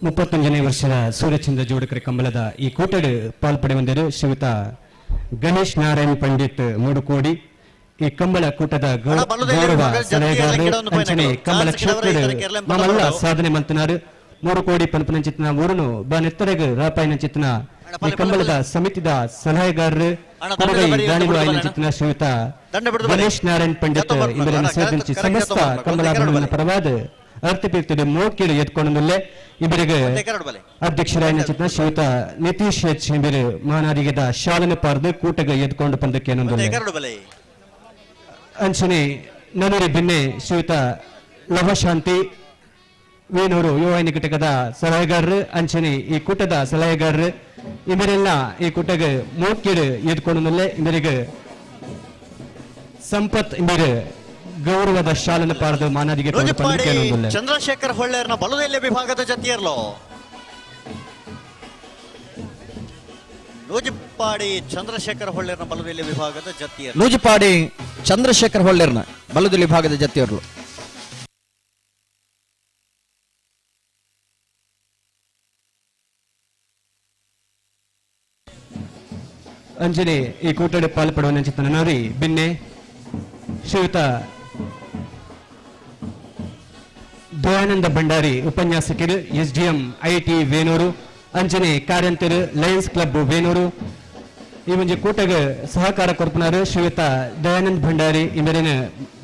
31ನೇ ವರ್ಷದ ಸೂರ್ಯಚಂದ್ರ ಜೋಡಕರ ಕಂಬಳದ ಈ ಕೂಟಡು ಪಾಲ್ಪಡೆಯೊಂದರು ಶ್ರೀಯುತ ಗಣೇಶ್ ನಾರಾಯಣ್ ಪಂಡಿತ್ ಮೂಡುಕೋಡಿ ಈ ಕಂಬಳ ಕೂಟದ ಗೌರವ ಸಲಹೆಗಾರರು ಅಂಚನೆ ಕಂಬಳ ಕ್ಷೇತ್ರದ ಮಮಲ್ಲ ಸಾಧನೆ ಮಂತನಾರು 3 ಕೋಟಿ ಪನ್ಪನಂಚಿತ್ನ ಊರನು ಬಾನೆತ್ತರೆಗೆ ರಾಪಾಯಿನಂಚಿತ್ನ ಈ ಕಂಬಳದ ಸಮಿತಿದ ಸಲಹೆಗಾರರು ಕೊಡಗೈ ದಾನಿಗಳು ಆಯ್ನಂಚಿತ್ನ ಶ್ರೀಯುತ ಗಣೇಶ್ ನಾರಾಯಣ್ ಪಂಡಿತ್ ಇವರನ್ನು ಸೇರಿಸಿ ಸಮಸ್ತ ಕಂಬಳಾಭರಣ ಪರವಾದ ಅರ್ಥಪೀರ್ಥದ ಮೋಕಿಲು ಎತ್ಕೊಂಡಲ್ಲೇ ಇವರಿಗೆ ಅಧ್ಯಕ್ಷರಾಯ್ನಂಚಿತ್ನ ಶ್ರೀಯುತ ನಿತೀಶ್ ಎಚ್ ಇವರು ಮಾನಾರಿಗೆದ ಶಾಲನೆ ಪಾರ್ದು ಕೂಟಗ ಎದ್ಕೊಂಡು ಬಂದಕ್ಕೆ ಅಂಚನೆ ನನರಿ ಬಿನ್ನೆ ಶ್ರೀಯುತ ಲವಶಾಂತಿ ವೇಣೂರು ಯುವ ಘಟಕದ ಸಲಹೆಗಾರರು ಅಂಚನೆ ಈ ಕೂಟದ ಸಲಹೆಗಾರರು ಇವರೆಲ್ಲ ಈ ಕೂಟಗ ಮೋಕ್ಯಡು ಎದ್ಕೊಂಡಲ್ಲೇ ಇವರಿಗೆ ಸಂಪತ್ ಇವರು ಗೌರವದ ಶಾಲನ ಪಾರ್ದು ಮಾನಾದಿಗೆ ಚಂದ್ರಶೇಖರ್ ಹೊಳ್ಳೆರ್ನ ಬಲದೈಲಿ ವಿಭಾಗದ ಜತಿಯರ್ಲು ಲೂಜಿಪಾಡಿ ಚಂದ್ರಶೇಖರ್ ಹೊಳ್ಳೆರ್ನ ಬಲದೈಲಿ ವಿಭಾಗದ ಜತಿಯರ್ ಲೂಜಿಪಾಡಿ ಚಂದ್ರಶೇಖರ್ ಹೊಳ್ಳೆರ್ನ ಬಲದಲ್ಲಿ ಭಾಗದ ಜತಿಯರ್ಲು ಅಂಜನೆ ಈ ಕೂಟದ ಪಾಲ್ಪಡುವ ಚಿತ್ತನವರಿ ಬಿನ್ನೆ ಶ್ರೀಯುತ ದಯಾನಂದ ಭಂಡಾರಿ ಉಪನ್ಯಾಸಕರು SDM IT ವೇಣೂರು ಅಂಜನೆ ಕಾರ್ಯಂತರು ಲಯನ್ಸ್ ಕ್ಲಬ್ ವೇಣೂರು ಈ ಮುಂಜೆ ಕೂಟಗ ಸಹಕಾರ ಕೊರ್ಪನಾರು ಶ್ರೀಯುತ ದಯಾನಂದ್ ಭಂಡಾರಿ ಇವರಿನ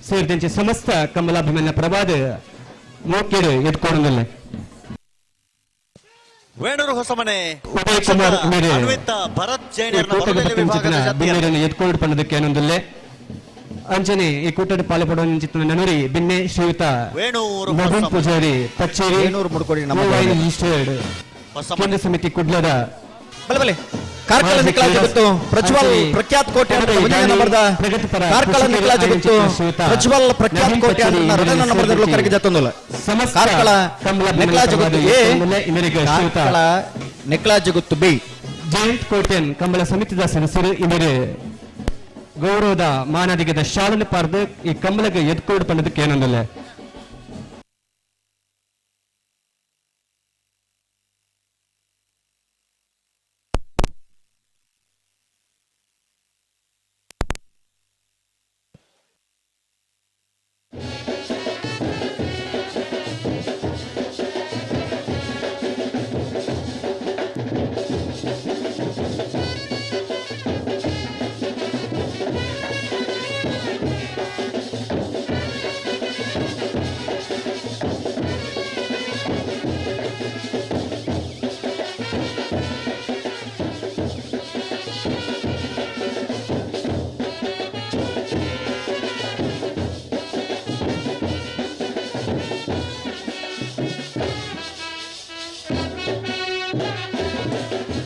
ಸೇರಿದಂತೆ ಸಮಸ್ತ ಕಮಲಾಭಿಮಾನ ಪ್ರಭಾದ ಮೋಕ್ಯರು ಎತ್ಕೊಂಡಲ್ಲ ವೇಣೂರು ಹೊಸಮನೆ ಉದಯ್ ಕುಮಾರ್ ಅನ್ವಿತ ಭರತ್ ಜೈನ್ ವಿಭಾಗದ ಎತ್ಕೊಂಡು ಬಂದಕ್ಕೆ ಏನೊಂದಲ್ಲೇ ಅಂಚನೆ ಈ ಕೂಟದ ಪಾಲ್ಪಡುವ ನನರಿ ಬಿನ್ನೆ ಶ್ರೀಯುತ ವೇಣೂರು ನವೀನ್ ಪೂಜಾರಿ ಪಚ್ಚೇರಿ ವೇಣೂರು ಮುಡ್ಕೊಡಿ ನಮ್ಮ ರಿಜಿಸ್ಟರ್ಡ್ ಕೇಂದ್ರ ಸಮಿತಿ ಕುಡ್ಲದ ಬಲೆ ಬಲೆ ಕಾರ್ಕಳ ನಿಖಲಾ ಜಗತ್ತು ಪ್ರಜ್ವಲ್ ಪ್ರಖ್ಯಾತ್ ಕೋಟೆ ನಂಬರ್ದ ಕಾರ್ಕಳ ನಿಖಲಾ ಜಗತ್ತು ಪ್ರಜ್ವಲ್ ಪ್ರಖ್ಯಾತ್ ಕೋಟೆ ರಡನ ನಂಬರ್ದ ಕರೆಗೆ ಜತ್ತೊಂದಲ್ಲ ಕಾರ್ಕಳ ನಿಖಲಾ ಜಗತ್ತು ಎ ಕಾರ್ಕಳ ನಿಖಲಾ ಜಗತ್ತು ಬಿ ಜಯಂತ್ ಕೋಟೆನ್ ಕಂಬಳ ಸಮಿತಿದ ಸದಸ್ಯರು ಇವರು ಗೌರವದ ಮಾನದಿಗದ ಶಾಲೆನ ಪಾರ್ದು ಈ ಕಂಬಳಗೆ ಎದ್ಕೊಂಡು ಪಂಡದಕ್ಕೆ ಏನಂದಲ್ಲ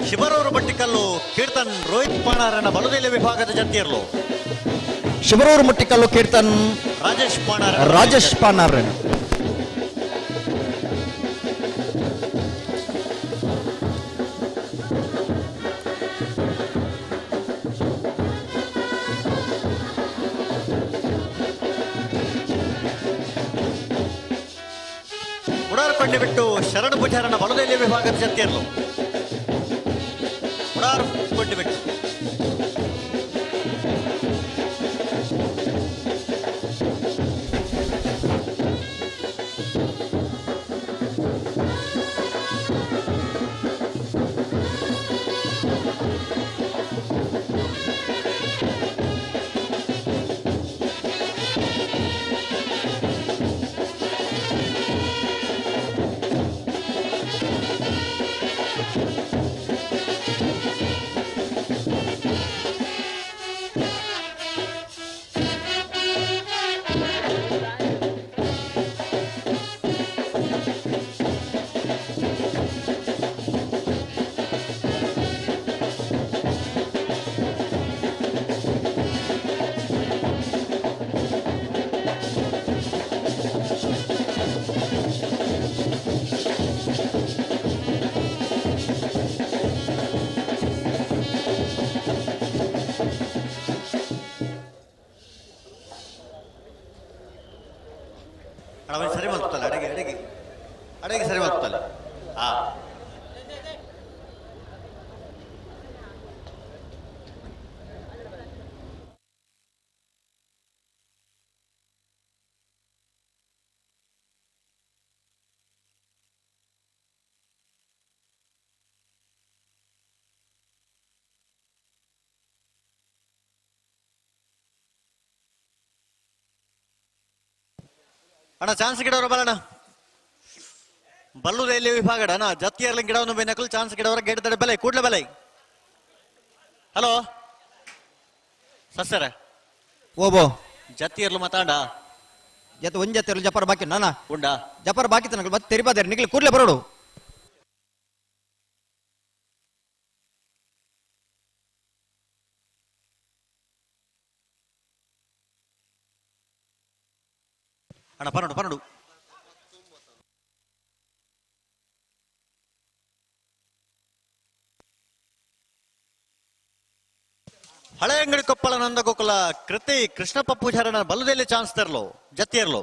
ಶಿಬರೂರು ಬಟ್ಟಿಕಲ್ಲು ಕೀರ್ತನ್ ರೋಹಿತ್ ಪಾಣಾರನ ಬಲುದೆಲೆ ವಿಭಾಗದ ಜಂತಿಯರ್ಲು ಶಿಬರೂರು ಮುಟ್ಟಿಕಲ್ಲು ಕೀರ್ತನ್ ರಾಜೇಶ್ ಪಾನಾರನ್ ಉಡಾರ್ಪಂಡಿ ಬಿಟ್ಟು ಶರಣ ಪೂಜಾರನ ಬಲುದೆಲೆ ವಿಭಾಗದ ಜಂತಿಯರ್ಲು ಉಡಾರ್ಪಂಡಿ ಬಿಟ್ಟು ಅವನು ಸರಿ ಮಾಡ್ತಲ್ಲ ಅಡಿಗೆ ಅಡಿಗೆ ಅಡಿಗೆ ಸರಿ ಮಾಡ್ತಲ್ಲ ಹಾ ಅಣ್ಣ ಚಾನ್ಸ್ ಗಿಡವರ ಬರೋಣ ಬಲ್ಲು ರೈಲ್ವೆ ವಿಭಾಗ ಅಣ್ಣ ಜತ್ತಿಯರ್ಲಿ ಗಿಡವನ್ನು ಬೆನ್ನಕಲು ಚಾನ್ಸ್ ಗಿಡವರ ಗೇಟ್ ತಡೆ ಬೆಲೆ ಕೂಡ್ಲೆ ಬೆಲೆ ಹಲೋ ಸಸ್ಯರ ಓಬೋ ಜತ್ತಿಯರ್ಲು ಮಾತಾಡ ಜತ ಒಂದ್ ಜತ್ತಿಯರ್ಲು ಜಪರ್ ಬಾಕಿ ನಾನಾ ಉಂಡಾ ಜಪರ್ ಬಾಕಿ ತನಕ ಮತ್ತೆ ತೆರಿಬಾದೇರಿ ನಿಗ್ಲಿ ಕೂಡ್ಲೆ ಬರೋಡು ಅಣ್ಣ ಪರಡು ಪರಡು ಹಳೆ ಅಂಗಡಿ ಕೊಪ್ಪಳ ನಂದಗೋಕುಲ ಕೃತಿ ಕೃಷ್ಣಪ್ಪ ಪೂಜಾರನ ಬಲ್ಲದಲ್ಲಿ ಚಾನ್ಸ್ ತರಲು ಜತ್ತಿಯರ್ಲು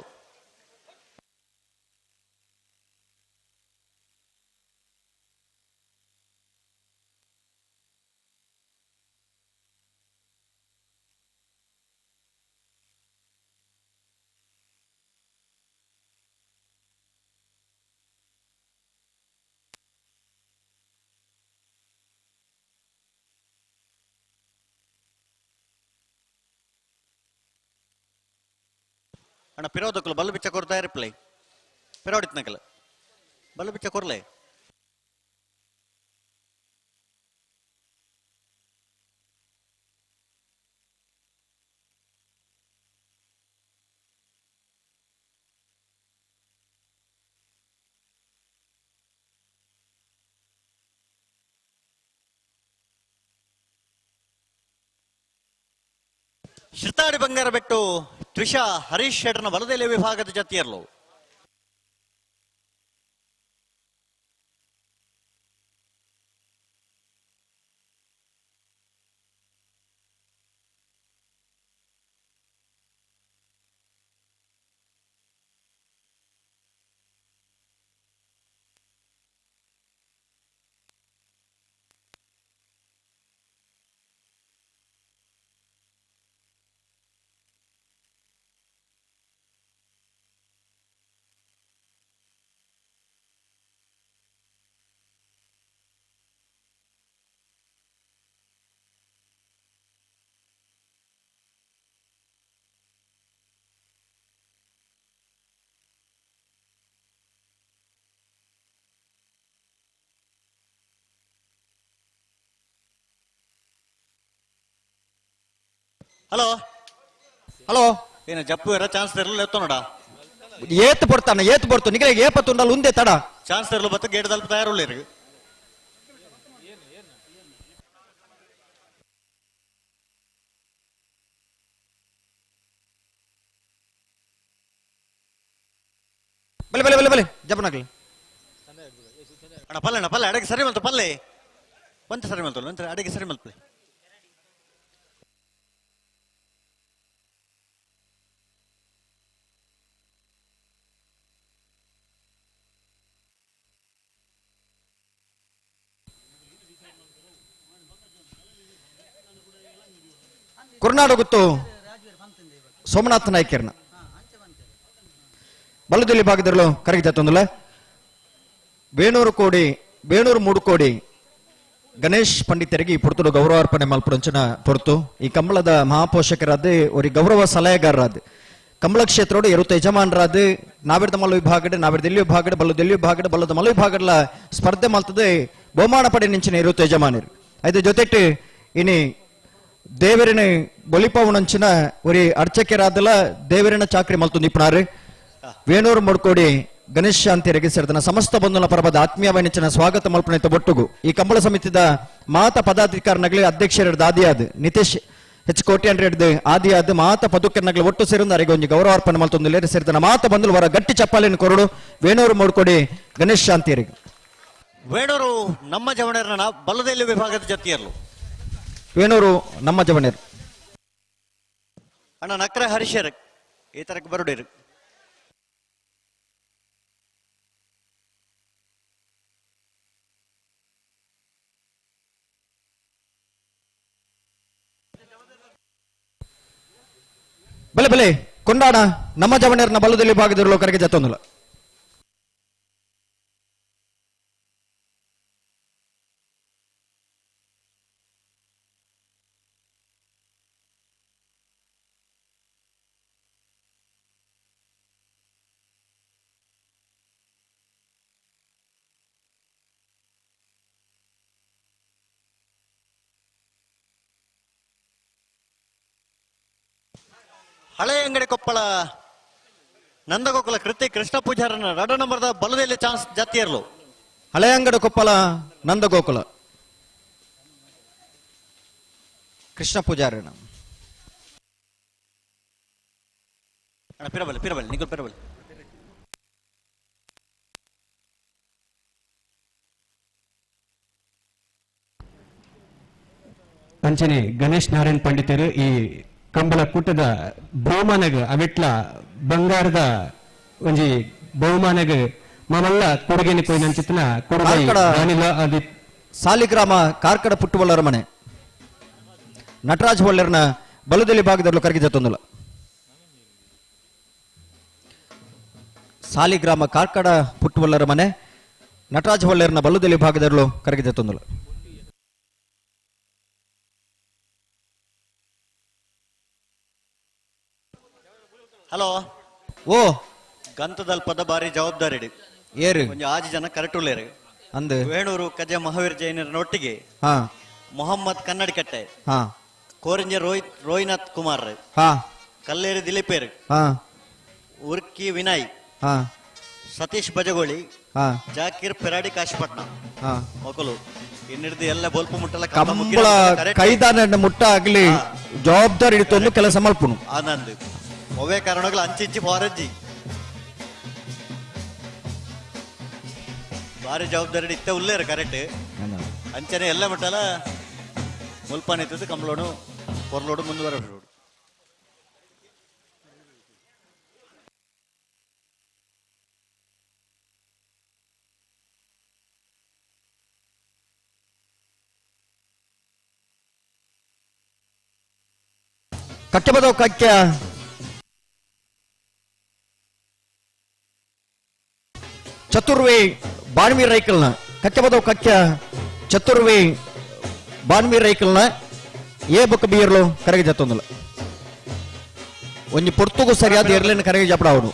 ಅಣ್ಣ ಪಿರೋದಕ್ಕಲು ಬಲ್ಲು ಬಿಚ್ಚ ಕೊಡ್ತಾ ಇರ್ಪ್ಲೈ ಪಿರೋಡಿತ್ನಕಲ್ ಬಲ್ಲು ಬಿಚ್ಚ ಕೊರ್ಲೆ ಶಿರ್ತಾಡಿ ಬಂಗಾರ ಬೆಟ್ಟು ತ್ರಿಷಾ ಹರೀಶ್ ಶೆಟ್ಟರ್ನ ಬಲದೆಲೆ ವಿಭಾಗದ ಜೊತೆಯರ್ಲು. ಹಲೋ ಹಲೋ ಏನು ಜಪ್ಪು ಇರೋ ಚಾನ್ಸ್ ಇರಲಿಲ್ಲ ಎತ್ತೋ ನೋಡ ಏತ್ ಬರ್ತಾನ ಏತ್ ಬರ್ತು ನಿಗಲೆ ಏಪತ್ತು ಉಂಡಲ್ಲ ಉಂದೆ ತಡ ಚಾನ್ಸ್ ಇರಲು ಬತ್ತ ಗೇಟ್ ತಲುಪ ತಯಾರುಳ್ಳಿರಿ ಬಲೆ ಬಲೆ ಬಲೆ ಬಲೆ ಜಪನಾಗ್ಲಿ ಅಣ್ಣ ಪಲ್ಲೆ ಅಡಗೆ ಸರಿ ಮಲ್ತು ಪಲ್ಲೆ ಒಂತ ಸರಿ ಮಲ್ತು ಒಂತ ಅಡಗೆ ಸರಿ ಮಲ್ಪಲೆ ಕುರ್ನಾಡು ಸೋಮನಾಥ್ ನಾಯ್ಕರ್ನ ಬಲ್ಲದಲ್ಲಿ ಭಾಗದಲ್ಲೂ ಕರೆಗೆ ಜತ್ತೊಂದಲ್ಲ ಬೇಣೂರು ಮೂಡು ಕೋಡಿ ಗಣೇಶ್ ಪಂಡಿತರಿಗೆ ಪುರ್ತುಡು ಗೌರವಾರ್ಪಣೆ ಮಲ್ಪುರಂಚನ ಪೊರ್ತು ಈ ಕಂಬಳದ ಮಹಾಪೋಷಕರಾದ ஒரு ಗೌರವ ಸಲಹೆಗಾರರಾದ ಕಂಬಳ ಕ್ಷೇತ್ರೋಡು 20 ಯಜಮಾನರಾದ ನಾವಿರ್ದ ಮಲ್ಲ ವಿಭಾಗಡ್ ನಾವಿರ್ದ ಎಲ್ಲಿ ವಿಭಾಗಡ್ ಬಲ್ಲದ ವಿಭಾಗಡ್ ಬಲ್ಲದ ಮಲ್ಲ ವಿಭಾಗಡ್ಲ ಸ್ಪರ್ಧೆ ಮಲ್ತದೆ ಬಹುಮಾನ ಪಡೆ ನಿಂಚಿನ 20 ಯಜಮಾನರು ಐದು ಜೊತೆಟ್ಟು ಇನಿ ದೇವರಿನ ಬೊಲಿಪವನಂಚಿನ ஒரு ಅರ್ಚಕರಾದಲ ದೇವರಿನ ಚಾಕ್ರಿ ಮಲ್ತುಂದಿಪ್ಪನಾರು ವೇಣೂರು ಮೂಡ್ಕೋಡಿ ಗಣೇಶ್ ಶಾಂತಿಯರಿಗೆ ಸೇರಿದ ಸಮಸ್ತ ಬಂಧುನ ಪರಬದ ಆತ್ಮೀಯವಾಣಿಚಿನ ಸ್ವಾಗತ ಮಲ್ಪನೆ ಬೊಟ್ಟುಗು ಈ ಕಂಬಳ ಸಮಿತಿದ ಮಾತ ಪದಾಧಿಕಾರಿನಗಲಿ ಅಧ್ಯಕ್ಷರಿಡ್ದ ಆದಿಯಾದ ನಿತೇಶ್ ಹೆಚ್ ಕೋಟ್ಯಾಂಡ್ರೆಡ್ದು ಆದಿಯಾದ ಮಾತ ಪದುಕರ್ನಗಲಿ ಒಟ್ಟು ಸೇರಿದ ಅರಿಗೆ ಒಂಜಿ ಗೌರವಾರ್ಪಣೆ ಮಲ್ತೊಂದು ಸೇರಿದ ಮಾತ ಬಂಧುಲು ವರ ಗಟ್ಟಿ ಚಪ್ಪಾಲಿನ ಕೊರಡು ವೇಣೂರು ಮೂಡ್ಕೋಡಿ ಗಣೇಶ್ ಶಾಂತಿಯರಿಗೆ ವೇಣೂರು ನಮ್ಮ ಜವಣರನ ಬಲ್ಲದೆಲ್ಲಿ ವಿಭಾಗದ ಜೊತೆಯರ್ಲು ವೇಣೂರು ನಮ್ಮ ಜವಣರು ಅಣ್ಣ ನಕ್ರ ಹರಿಶರ್ ಈ ತರಕ್ಕೆ ಬರುಡೇರು ಬಲೆ ಬಲೆ ಕೊಂಡಾಡ ನಮ್ಮ ಜವಣರ್ನ ಬಲ್ಲದಲ್ಲಿ ಭಾಗದಿರಲು ಕರೆಗೆ ಜತ್ತೊಂದಲ್ಲ ಹಳೆ ಅಂಗಡಿ ಕೊಪ್ಪಳ ನಂದಗೋಕುಲ ಕೃತಿ ಕೃಷ್ಣ ಪೂಜಾರನ 2 ನಂಬರ್ದ ಬಲದಲ್ಲಿ ಚಾನ್ಸ್ ಜಾತಿಯರ್ಲು ಹಳೆ ಅಂಗಡಿ ಕೊಪ್ಪಳ ನಂದಗೋಕುಲ ಕೃಷ್ಣ ಪೂಜಾರನ ಪಿರಬಲ್ ನಿಗುಲ್ ಪಿರಬಲ್ ಅಂಚನೆ ಗಣೇಶ್ ನಾರಾಯಣ್ ಪಂಡಿತರು ಈ ಕಂಬಳ ಕೂಟದ ಬಹುಮಾನಗ ಅವಿಟ್ಲ ಬಂಗಾರದ ಒಂಜಿ ಬಹುಮಾನಗ ಮಮಲ್ಲ ಕೊಡುಗೆನಿ ಕೊಯ್ನ ಚಿತ್ನ ಕೊಡುಗೆ ಸಾಲಿಗ್ರಾಮ ಕಾರ್ಕಡ ಪುಟ್ಟುವಲ್ಲರ ಮನೆ ನಟರಾಜ್ ಹೊಳ್ಳೆರ್ನ ಬಲದಲ್ಲಿ ಭಾಗದಲ್ಲೂ ಕರಗಿ ಜತ್ತೊಂದಲ್ಲ ಸಾಲಿಗ್ರಾಮ ಕಾರ್ಕಡ ಪುಟ್ಟುವಲ್ಲರ ಮನೆ ನಟರಾಜ್ ಹೊಳ್ಳೆರ್ನ ಬಲದಲ್ಲಿ ಭಾಗದಲ್ಲೂ ಕರಗಿ ಜತ್ತೊಂದಲ್ಲ ಹಲೋ ಓ ಗಂತದಲ್ಪದ ಬಾರಿ ಜವಾಬ್ದಾರಿ ಏರು ಕೊಂಚ 6 ಜನ ಕರೆಕ್ಟುಳ್ಳೇರು ಅಂದು ವೇಣೂರು ಕಜ ಮಹಾವೀರ್ ಜೈನರನೊಟ್ಟಿಗೆ ಹಾ ಮೊಹಮ್ಮದ್ ಕನ್ನಡಿಕಟ್ಟೆ ಹಾ ಕೋರಿಂಜ ರೋಹಿನಾಥ್ ಕುಮಾರ್ ಹಾ ಕಲ್ಲೇರಿ ದಿಲೀಪೇರ್ ಹಾ ಉರ್ಕಿ ವಿನಯ್ ಹಾ ಸತೀಶ್ ಬಜಗೋಳಿ ಹಾ ಜಾಕೀರ್ ಪೆರಾಡಿ ಕಾಶಿಪಟ್ನ ಹಾ ಮೊಕಲು ಇನ್ನಿಡ್ದು ಎಲ್ಲ ಬೊಲ್ಪ ಮುಟ್ಟಲ್ಲ ಕಂಬಳ ಕೈದಾನ ಮುಟ್ಟ ಆಗ್ಲಿ ಜವಾಬ್ದಾರಿ ಹಿಡಿತೊಂದು ಕೆಲಸ ಮಲ್ಪುನು ಆನಂದ್ ಒವೇ ಕಾರಣಗಳು ಅಂಚಿಂಚಿ ಬಾರಜ್ಜಿ ಭಾರಿ ಜವಾಬ್ದಾರಿ ಇತ್ತೆ ಉಳ್ಳೇರು ಕರೆಕ್ಟ್ ಅಂಚನೆ ಎಲ್ಲ ಮುಟ್ಟಲ್ಲ ಮುಲ್ಪ ನಿಂತದ್ದು ಕಂಬಳೋಡು ಪೊರ್ಲೋಡು ಮುಂದುವರೆದು ಕಕ್ಕೆ ಬದವು ಕಕ್ಕೆ ಚತುರ್ವಿ ಬಾಣ್ಮೀರ್ ರೈಕಲ್ನ ಕಕ್ಕೆ ಬದವು ಕಕ್ಕೆ ಚತುರ್ವಿ ಬಾಣ್ಮೀರ್ ರೈಕಲ್ನ ಏ ಬೊಕ್ಕ ಬೀರ್ಲು ಕರೆಗೆ ಜತ್ತೊಂದಲ್ಲ ಒಂಜಿ ಪೊರ್ತುಗು ಸರಿಯಾದ ಎರ್ಲಿನ ಕರೆಗೆ ಜಪಡ ಅವನು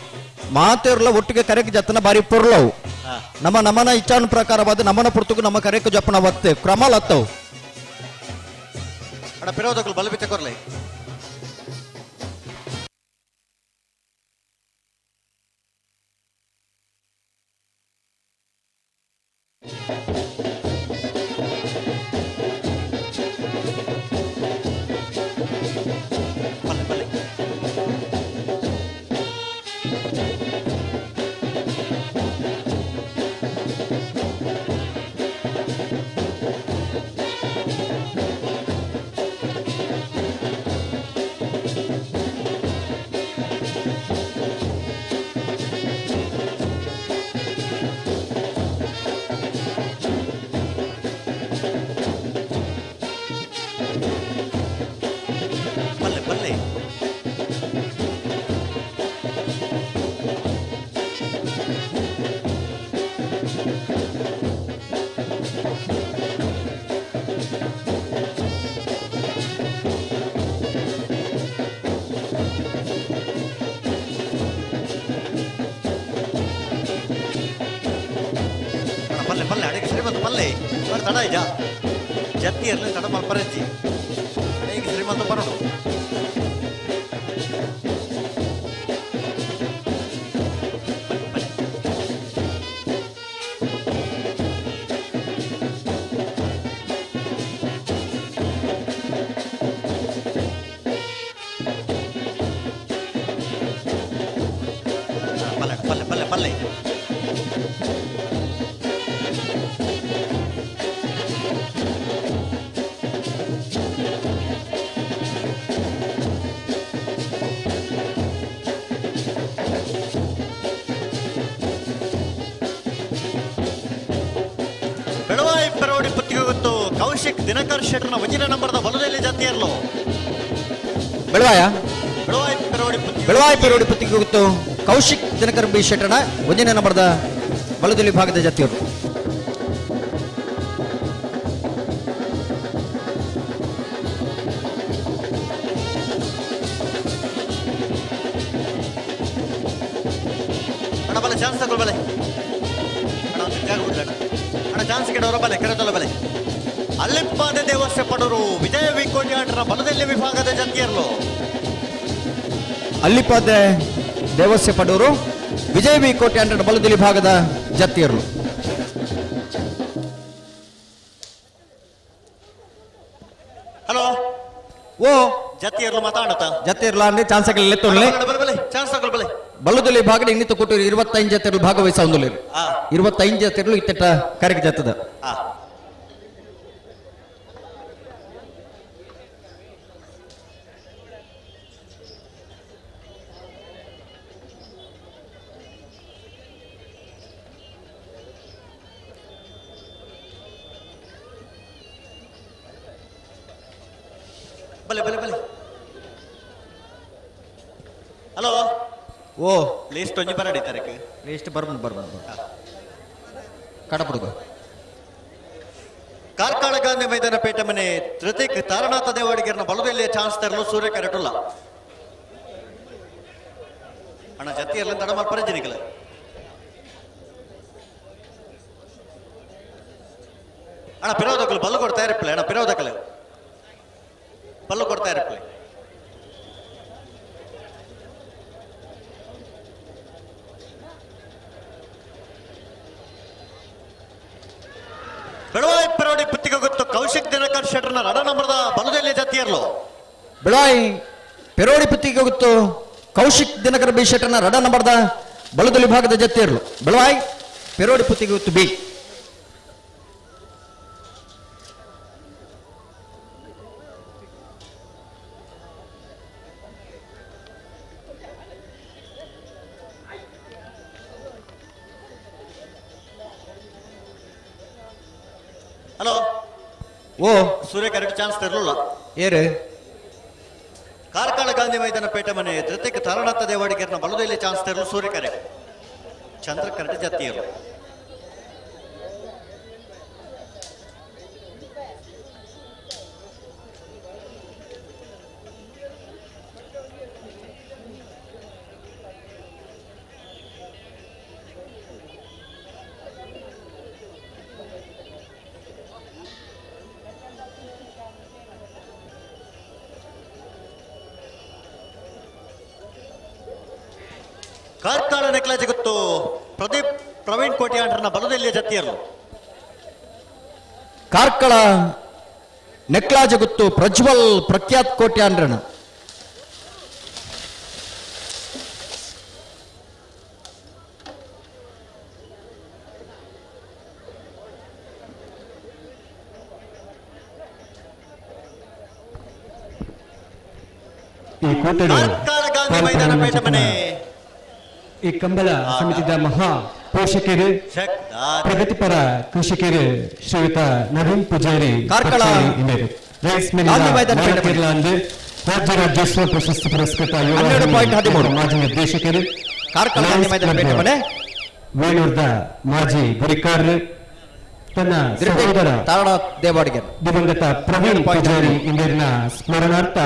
ಮಾತೇರ್ಲ ಒಟ್ಟಿಗೆ ಕರೆಗೆ ಜತ್ತನ ಬಾರಿ ಪೊರ್ಲವು ನಮ್ಮ ನಮನ ಇಚ್ಛಾನು ಪ್ರಕಾರವಾದ ನಮನ ಪೊರ್ತುಗು ನಮ್ಮ ಕರೆಗೆ ಜಪ್ಪನ ಒತ್ತೆ ಕ್ರಮಲ್ ಹತ್ತವು ಅಡ ಪಿರೋದಕ್ಕಲು ಬಲಬಿಚ್ಚ ಕೊರ್ಲೆ ಪಲ್ಲೆ ಅಡಿಗೆ ಸರಿ ಬಂತು ಪಲ್ಲೆ ಬರ್ ತಡ ಇಜ ಜತ್ತಿ ಇರಲಿ ತಡ ಮಲ್ಪರಜ್ಜಿ ಅಡಿಗೆ ಸರಿ ಬಂತು ಬರೋಣ ಪಲ್ಲೆ ಪಲ್ಲೆ ಪಲ್ಲೆ ಬೆಳವಾಯಿ ಪೆರೋಡಿ ಪತ್ತಿಗೆ ಗೊತ್ತು ಕೌಶಿಕ್ ದಿನಕರ್ ಶೆಟ್ಟರ್ನ ವಜಿನ ನಂಬರ್ದ ಬಲದಲ್ಲಿ ಜಾತಿ ಇರಲು ಬೆಳವಾಯಿ ಪೆರೋಡಿ ಪತ್ತಿಗೆ ಗೊತ್ತು ಕೌಶಿಕ್ ದಿನಕರ್ ಬಿ ಶೆಟ್ಟರ್ನ ವಜಿನ ನಂಬರ್ದ ಬಲದಲ್ಲಿ ಭಾಗದ ಜಾತಿಯವರು ಅಣ್ಣ ಬಲೆ ಚಾನ್ಸ್ ತಗೊಳ್ ಬಲೆ ಅಣ್ಣ ಚಾನ್ಸ್ ಕೆಡವರ ಬಲೆ ಕೆರೆತೊಲ ಬಲೆ ಅಲ್ಲಿಪ್ಪಾದ ದೇವಸ್ಯ ಪಡೋರು ವಿಜಯ ವಿಕೋಟ್ಯಾಟರ ಬಲದಲ್ಲಿ ವಿಭಾಗದ ಜಂತಿಯರ್ಲು ಅಲ್ಲಿಪಾದ ದೇವಸ್ಯ ಪಡೂರು ವಿಜಯ ವಿ ಕೋಟ್ಯಾಂಟರ ಬಲದಲ್ಲಿ ಭಾಗದ ಜತ್ತಿಯರ್ಲು ಹಲೋ ಓ ಜತ್ತಿಯರ್ಲು ಮಾತಾಡತ್ತ ಜತ್ತಿಯರ್ಲ ಅಂದ್ರೆ ಚಾನ್ಸ್ ಆಗಲಿಲ್ಲ ತೊಳ್ಳೆ ಚಾನ್ಸ್ ತಗೊಳ್ ಬಲೆ ಬಲ್ಲದಲ್ಲಿ ಭಾಗದ ಇನ್ನಿತ ಕೊಟ್ಟು 25 ಜತೆಗಳು ಭಾಗವಹಿಸ ಒಂದಲ್ಲ 25 ಜತೆಗಳು ಇತ್ತ ಕರೆಗೆ ಜತ್ತದ ಬಲೆ ಬಲೆ ಬಲೆ ಹಲೋ ಓ ಲಿಸ್ಟ್ ಒಂಜಿ ಬರಡಿ ತರಕ್ಕೆ ಲಿಸ್ಟ್ ಬರ್ಬಂದು ಕಡಪಡುದು ಕಾರ್ಕಳ ಗಾಂಧಿ ಮೈದಾನ ಪೇಟ ಮನೆ ತೃತಿಕ್ ತಾರನಾಥ ದೇವಾಡಿಗರ್ನ ಬಲದಲ್ಲಿ ಚಾನ್ಸ್ ತರಲು ಸೂರ್ಯ ಕರೆಟುಲ್ಲ ಅಣ್ಣ ಜತಿ ಎಲ್ಲ ತಡ ಮಲ್ಪರಜಿನಿಕಲ ಅಣ್ಣ ಪಿರೋದಕ್ಕಲು ಬಲ್ಲು ಕೊಡ್ತಾ ಇರಪ್ಲೆ ಅಣ್ಣ ಪಿರೋದಕ್ಕಲೆ ಬಲ್ಲು ಕೊಡ್ತಾ ಇರಪ್ಲೆ ಬೆಳವಾಯಿ ಪೆರೋಡಿ ಪುತ್ತಿಗೆ ಶೆಟ್ಟರ್ನ ರಡ ನಂಬರ್ದ ಬಲದಲ್ಲಿ ಜತಿಯರ್ಲು ಬೆಳಾಯಿ ಪೆರೋಡಿ ಪುತ್ತಿಗೆ ಗೊತ್ತು ಕೌಶಿಕ್ ದಿನಕರ ಬಿ ಶೆಟ್ಟರ್ನ ರಡ ನಂಬರ್ದ ಬಲದಲ್ಲಿ ಭಾಗದ ಜತಿಯರ್ಲು ಬೆಳವಾಯಿ ಪೆರೋಡಿ ಪುತ್ತಿಗೆ ಗೊತ್ತು ಬಿ. ಹಲೋ ಓ ಸೂರ್ಯ ಕರೆಕ್ಟ್ ಚಾನ್ಸ್ ತರಲಿಲ್ಲ ಏರು ಕಾರ್ಕಳ ಗಾಂಧಿ ಮೈದಾನ ಪೇಟೆ ಮನೆ ಜೊತೆಗೆ ತಾರನಾಥ ದೇವಾಡಿಗರ್ನ ಬಲದಲ್ಲಿ ಚಾನ್ಸ್ ತರಲು ಸೂರ್ಯ ಕರೆಕ್ಟ್ ಚಂದ್ರ ಕರೆಕ್ಟ್ ಜತಿಯರು ಕಾರ್ಕಳ ನೆಕ್ಲಾಜ್ ಗೊತ್ತು ಪ್ರದೀಪ್ ಪ್ರವೀಣ್ ಕೋಟ್ಯಾಂಡ್ರನ ಬಲದಲ್ಲಿ ಜತಿಯರು ಕಾರ್ಕಳ ನೆಕ್ಲಾಜ ಗೊತ್ತು ಪ್ರಜ್ವಲ್ ಪ್ರಖ್ಯಾತ್ ಕೋಟ್ಯಾಂಡ್ರನ ಈ ಕೋಟೆಡು ಕಾರ್ಕಳ ಗಾಂಧಿ ಮೈದಾನ ಪೇಟೆ ಮನೆ ಈ ಕಂಬಳ ಸಮಿತಿದ ಮಹಾ ಪೋಷಕರು ಪ್ರಗತಿಪರ ಕೃಷಿಕರು ಶ್ರೀಯುತ ನವೀನ್ ಪೂಜಾರಿ ಕಾರ್ಕಳ ರೈಸ್ ಗಾಂಧಿ ಮೈದಾನ ಪೇಟೆ ಮನೆ. ರಾಜ್ಯ ರಾಜ್ಯೋತ್ಸವ ಪ್ರಶಸ್ತಿ ಪುರಸ್ಕೃತ 12.13 ಮಾಜಿ ನಿರ್ದೇಶಕರು ಕಾರ್ಕಳ ಗಾಂಧಿ ಮೈದಾನ ಪೇಟೆ ಮನೆ ವೇಣೂರ್ದ ಮಾಜಿ ಗುರಿಕಾರರು ತನ್ನ ಸಹೋದರ ತಾರನಾಥ್ ದೇವಾಡಿಗರ್ ದಿವಂಗತ ಪ್ರವೀಣ್ ಪೂಜಾರಿ ಇಂದಿನ ಸ್ಮರಣಾರ್ಥ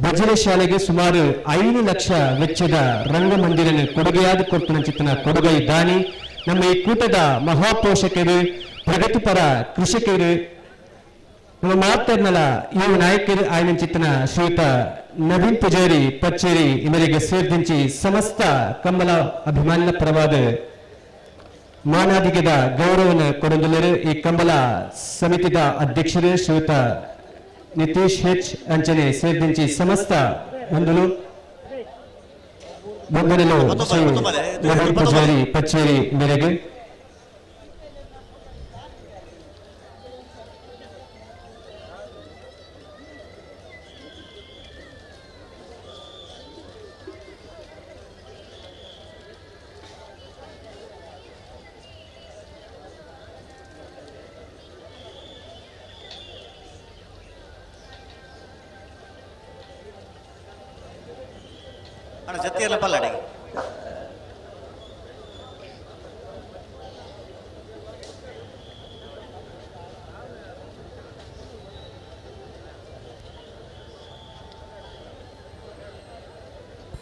ಭಜನೆ ಶಾಲೆಗೆ ಸುಮಾರು 5 ಲಕ್ಷ ವೆಚ್ಚದ ರಂಗಮಂದಿರನ ಕೊಡುಗೆಯಾದ ಕೊಡ್ತನ ಚಿತ್ತನ ಕೊಡುಗೈ ದಾನಿ ನಮ್ಮ ಈ ಕೂಟದ ಮಹಾಪೋಷಕರು ಪ್ರಗತಿಪರ ಕೃಷಿಕರು ನಮ್ಮ ಮಾತರ್ನಲ ಈ ನಾಯಕರು ఆయన ಚಿತ್ತನ ಶ್ರೀಯುತ ನವೀನ್ ಪೂಜಾರಿ ಪಚ್ಚೇರಿ ಇವರಿಗೆ ಸೇರ್ದಿಂಚಿ ಸಮಸ್ತ ಕಮಲ ಅಭಿಮಾನ ಪರವಾದ ಮಾನಾದಿಗದ ಗೌರವನ ಕೊಡೊಂದುಲ್ಲರು ಈ ಕಂಬಲ ಸಮಿತಿದ ಅಧ್ಯಕ್ಷರು ಶ್ರೀಯುತ ನಿತೀಶ್ ಹೆಚ್ ಅಂಚನೆ ಸೇರ್ದಿಂಚಿ ಸಮಸ್ತ ಒಂದಲು ಬಂಧನಲು ಶ್ರೀ ನವೀನ್ ಪೂಜಾರಿ ಪಚ್ಚೇರಿ ಮೇರೆಗೆ ಅಣ್ಣ ಜತಿಯಲ್ಲ ಪಲ್ಲಡಿಗೆ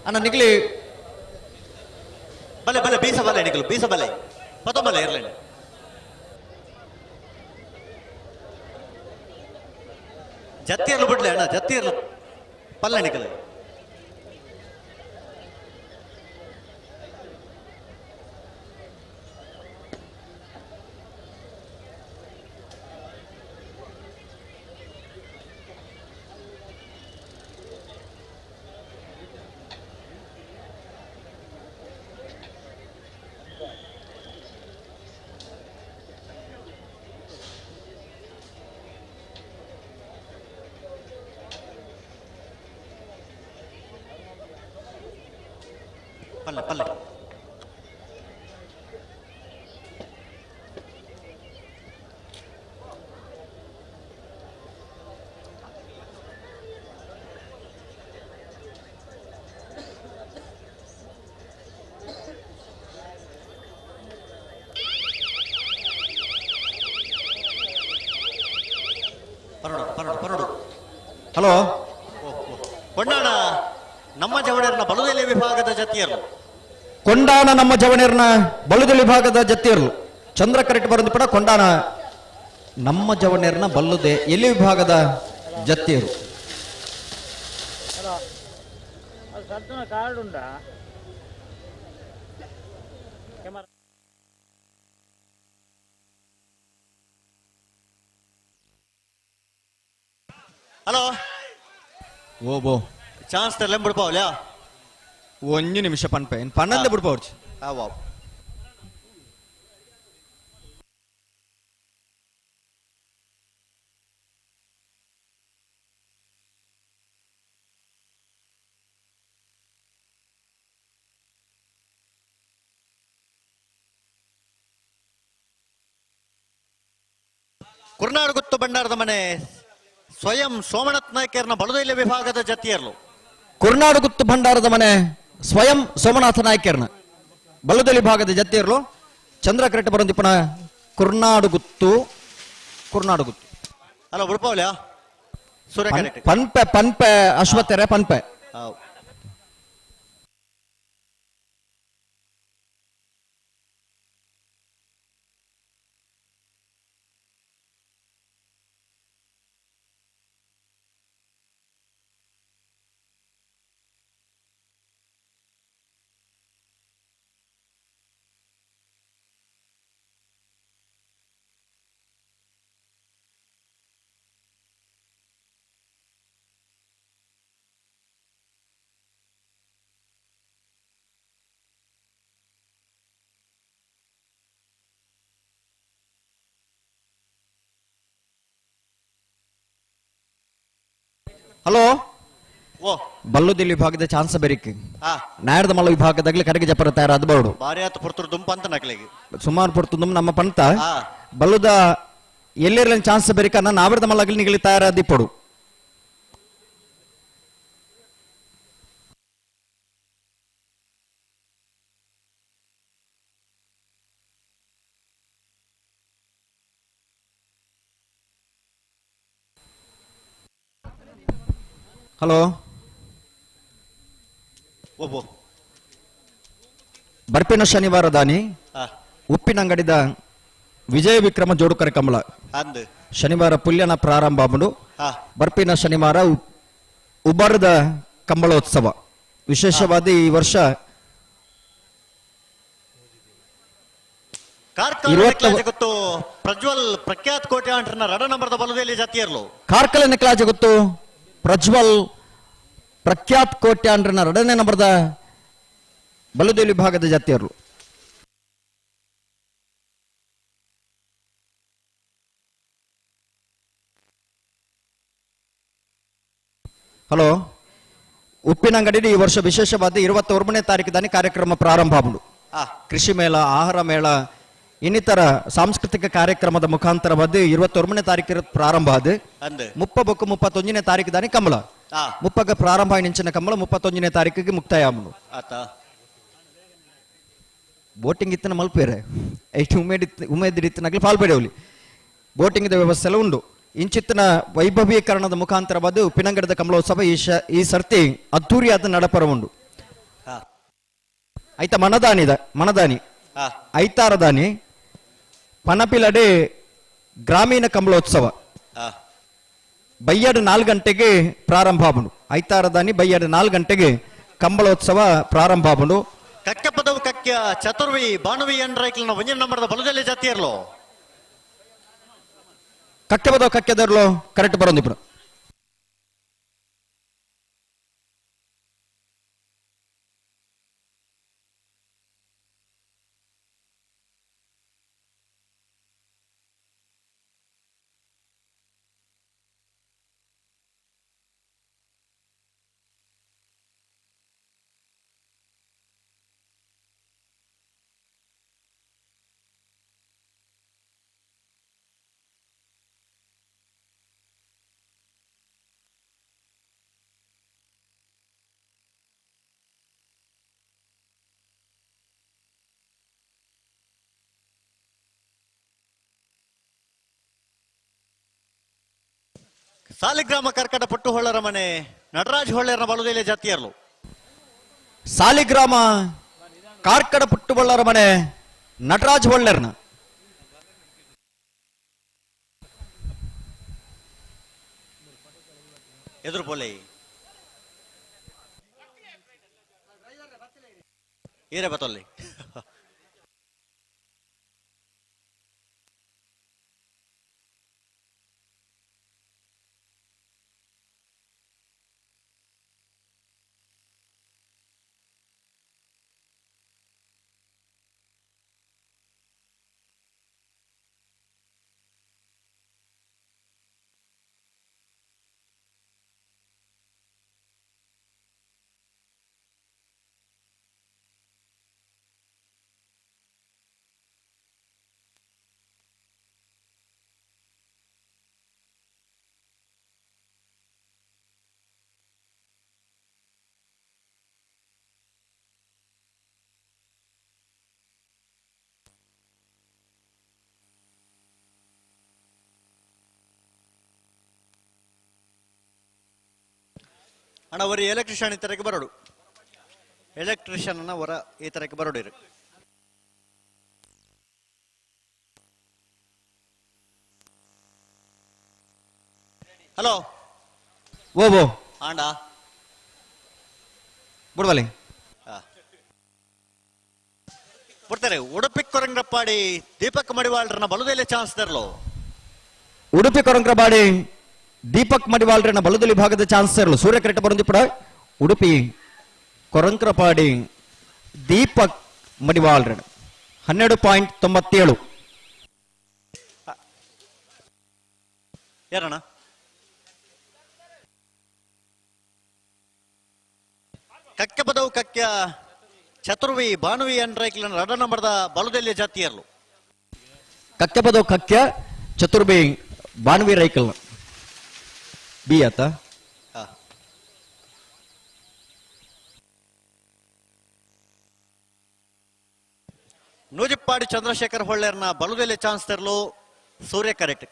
ಅಣ್ಣ ನಿಗ್ಲಿ ಬಲೆ ಬಲೆ ಬೀಸ ಬಲೆ ನಿಕಲು ಬೀಸ ಬಲೆ ಪದ ಬಲೆ ಇರ್ಲೇನೆ ಜತ್ತಿಯರ್ಲು ಬಿಡ್ಲೆ ಅಣ್ಣ ಜತ್ತಿಯರ್ಲು ಪಲ್ಲ ನಿಕಲು ಪಲ್ಲೆ ಪಲ್ಲೆ ಹಲೋ ಕೊಂಡಾಣ ನಮ್ಮ ಜವಣರ್ನ ಬಲುದೆಲೆ ವಿಭಾಗದ ಜತಿಯರು ಕೊಂಡಾನ ನಮ್ಮ ಜವಣೇರ್ನ ಬಲ್ಲುದೆಲೆ ವಿಭಾಗದ ಜತ್ತಿಯರ್ಲು ಚಂದ್ರ ಕರೆಕ್ಟ್ ಬರೋದು ಪಡ ಕೊಂಡಾನ ನಮ್ಮ ಜವಣೇರ್ನ ಬಲ್ಲುದೆ ಎಲ್ಲಿ ವಿಭಾಗದ ಜತ್ತಿಯರು ಕಾರ್ಡ್ ಉಂಟಾ ಹಲೋ ಓ ಬೋ ಚಾನ್ಸ್ ತರಲೆ ಬಿಡ್ಪಾವಲ್ಯಾ 1 ನಿಮಿಷ ಪನ್ಪೆ ಪನ್ನಂದೆ ಬಿಡ್ಪವ್ರು ವಾವ್ ಕುರ್ನಾಡು ಗುತ್ತು ಭಂಡಾರದ ಮನೆ ಸ್ವಯಂ ಸೋಮನಾಥ್ ನಾಯ್ಕರ್ನ ಬಲದೈಲ ವಿಭಾಗದ ಜತಿಯರ್ಲು ಕುರ್ನಾಡು ಗುತ್ತು ಭಂಡಾರದ ಮನೆ ಸ್ವಯಂ ಸೋಮನಾಥ ನಾಯ್ಕರ್ನ ಬಲ್ಲದಲ್ಲಿ ಭಾಗದ ಜತ್ತಿಯರ್ಲು ಚಂದ್ರ ಕರೆಕ್ಟ್ ಬರೋದಿಪ್ಪನ ಕುರ್ನಾಡು ಗುತ್ತು ಅಲ್ಲ ಬಿಡ್ಪಾವ್ಲ್ಯಾ ಸೂರ್ಯ ಕರೆಕ್ಟ್ ಪನ್ಪೆ ಅಶ್ವತ್ಥರೆ ಪನ್ಪೆ ಹಲೋ ಬಲ್ಲುದಿಲ್ಲಿ ವಿಭಾಗದ ಚಾನ್ಸ್ ಬೆರಿಕ್ ನಾಯರದ ಮಲ್ಲ ವಿಭಾಗದಾಗ್ಲಿ ಕರೆಗೆ ಜಪರ ತಯಾರಾದ ಬೋರ್ಡು ಬಾರಿ ಆತು ಪುರ್ತರು ದುಂಪ ಅಂತ ನಕ್ಲಿಗೆ ಸುಮಾರು ಪುರ್ತು ನಮ್ಮ ಪಂತ ಬಲ್ಲುದ ಎಲ್ಲಿರಲಿ ಚಾನ್ಸ್ ಬೆರಿಕ ನಾನು ನಾವರದ ಮಲ್ಲಗಲಿ ನಿಗಲಿ ತಯಾರಾದ ಇಪ್ಪಡು ಹಲೋ ಬರ್ಪಿನ ಶನಿವಾರ ದಾನಿ ಉಪ್ಪಿನಂಗಡಿದ ವಿಜಯ ವಿಕ್ರಮ ಜೋಡುಕರೆ ಕಮಲ ಶನಿವಾರ ಪುಲ್ಯನ ಪ್ರಾರಂಭ ಮಾಡು ಬರ್ಪಿನ ಶನಿವಾರ ಉಬರದ ಕಂಬಳೋತ್ಸವ ವಿಶೇಷವಾದ ಈ ವರ್ಷ ಗೊತ್ತು ಪ್ರಜ್ವಲ್ ಪ್ರಖ್ಯಾತ್ ಕೋಟೆ ಅಂಟ್ರನ ರಡ ನಂಬರ್ದ ಬಲದಲ್ಲಿ ಜಾತಿಯರ್ಲು ಕಾರ್ಕಳ ನೆಕ್ಲಾಜ ಗೊತ್ತು ಪ್ರಜ್ವಲ್ ಪ್ರಖ್ಯಾತ್ ಕೋಟ್ಯಾಂಡ್ರನ 2ನೇ ನಂಬರ್ದ ಬಲದೇವಿ ವಿಭಾಗದ ಜಾತಿಯರು ಹಲೋ ಉಪ್ಪಿನಂಗಡಿ ಈ ವರ್ಷ ವಿಶೇಷವಾದ 21ನೇ ತಾರೀಕು ದಾನಿ ಕಾರ್ಯಕ್ರಮ ಪ್ರಾರಂಭ ಆಗುದು ಕೃಷಿ ಮೇಳ ಆಹಾರ ಮೇಳ ಇನ್ನಿತರ ಸಾಂಸ್ಕೃತಿಕ ಕಾರ್ಯಕ್ರಮದ ಮುಖಾಂತರವಾದ 21ನೇ ತಾರೀಕು ಪ್ರಾರಂಭ ಆದ 31ನೇ ತಾರೀಕು ದಾನಿ ಕಂಬಳ ಮುಪ್ಪಗ ಪ್ರಾರಂಭ ನಿಂಚಿನ ಕಂಬಳ 31ನೇ ತಾರೀಕಿಗೆ ಮುಕ್ತಾಯ ಆಗುದು ಬೋಟಿಂಗ್ ಇತ್ತನ ಮಲ್ಪೇರೆ ಐಟು ಉಮೇದಿರಿತ್ತನಾಗ್ಲಿ ಪಾಲ್ಪಡೆಯವಲಿ ಬೋಟಿಂಗ್ ವ್ಯವಸ್ಥೆ ಎಲ್ಲ ಉಂಡು ಇಂಚಿತ್ತಿನ ವೈಭವೀಕರಣದ ಮುಖಾಂತರವಾದ ಉಪ್ಪಿನಂಗಡದ ಕಂಬಳೋತ್ಸವ ಈ ಸರ್ತಿ ಅದ್ದೂರಿಯಾದ ನಡಪರ ಉಂಡು ಐತ ಮನದಾನಿ ಐತಾರದಾನಿ ಪನಪಿಲಡೆ ಗ್ರಾಮೀಣ ಕಂಬಳೋತ್ಸವ ಬಯ್ಯಡು 4 ಗಂಟೆಗೆ ಪ್ರಾರಂಭ ಆಗುಂಡು ಐತಾರದಾನಿ ಬಯ್ಯಡು 4 ಗಂಟೆಗೆ ಕಂಬಳೋತ್ಸವ ಪ್ರಾರಂಭ ಆಗುಂಡು ಕಕ್ಕೆಪದವು ಕಕ್ಯ ಚತುರ್ವಿ ಬಾಣವಿ ಎಂಡ್ರೈಕ್ಲನ 1 ನಂಬರ್ದ ಬಲದಲ್ಲಿ ಜಾತಿಯರ್ಲು ಕಕ್ಕೆಪದವು ಕಕ್ಕೆದರ್ಲು ಕರೆಕ್ಟ್ ಬರೋದಿಬ್ರು ಸಾಲಿಗ್ರಾಮ ಕರ್ಕಟ ಪುಟ್ಟು ಹೊಳ್ಳರ ಮನೆ ನಟರಾಜ್ ಹೊಳ್ಳೆರನ ಬಲುದೇಲೆ ಜಾತಿಯರ್ಲು ಸಾಲಿಗ್ರಾಮ ಕಾರ್ಕಡ ಪುಟ್ಟುಬಳ್ಳರ ಮನೆ ನಟರಾಜ್ ಹೊಳ್ಳೆರ್ನ ಎದುರು ಪೋಲೆ ಏರೆ ಬತ್ತಲ್ಲಿ ಅಣ್ಣ ಅವರು ಎಲೆಕ್ಟ್ರಿಷಿಯನ್ ಈ ತರಕ್ಕೆ ಬರೋಡು, ಎಲೆಕ್ಟ್ರಿಷಿಯನ್ ಅನ್ನ ಹೊರ ಈ ತರಕ್ಕೆ ಬರೋಡಿರು. ಹಲೋ ಓ ಆಂಡ ಬಿಡ್ವಲ್ಲಿ ಬರ್ತಾರೆ. ಉಡುಪಿ ಕೊರಂಗ್ರಪ್ಪಾಡಿ ದೀಪಕ್ ಮಡಿವಾಳ್ರನ್ನ ಬಲುದೆಲೆ ಚಾನ್ಸ್ ತರಲು. ಉಡುಪಿ ಕೊರಂಗ್ರಪಾಡಿ ದೀಪಕ್ ಮಡಿವಾಳ್ರನ್ನ ಬಲದಲ್ಲಿ ಭಾಗದ ಚಾನ್ಸ್ ತರಲು ಸೂರ್ಯ ಕರೆಕ್ಟ್ ಬರುಂದಿಪ್ಪಡ. ಉಡುಪಿ ಕೊರಂಗ್ರಪಾಡಿ ದೀಪಕ್ ಮಡಿವಾಳ್ರನ್ನ 12.97. ಯಾರಣ್ಣ ಕಕ್ಕೆ ಪದವು ಕಕ್ಯ ಚತುರ್ವಿ ಭಾನುವಿ ಅನ್ರೈಕ್ಲನ್ ರಡ ನಂಬರ್ದ ಬಲುದೆಲೆ ಜಾತಿಯರ್ಲು. ಕಕ್ಕೆ ಪದವು ಕಕ್ಯ ಚತುರ್ಬಿ ಬಾನ್ವಿ ರೈಕಲ್ ಬಿ ಆತ. ನೂಜಿಪ್ಪಾಡಿ ಚಂದ್ರಶೇಖರ್ ಹೊಳ್ಳೆರ್ನ ಬಲುದೆಲೆ ಚಾನ್ಸ್ ತರಲು ಸೂರ್ಯ ಕರೆಕ್ಟ್,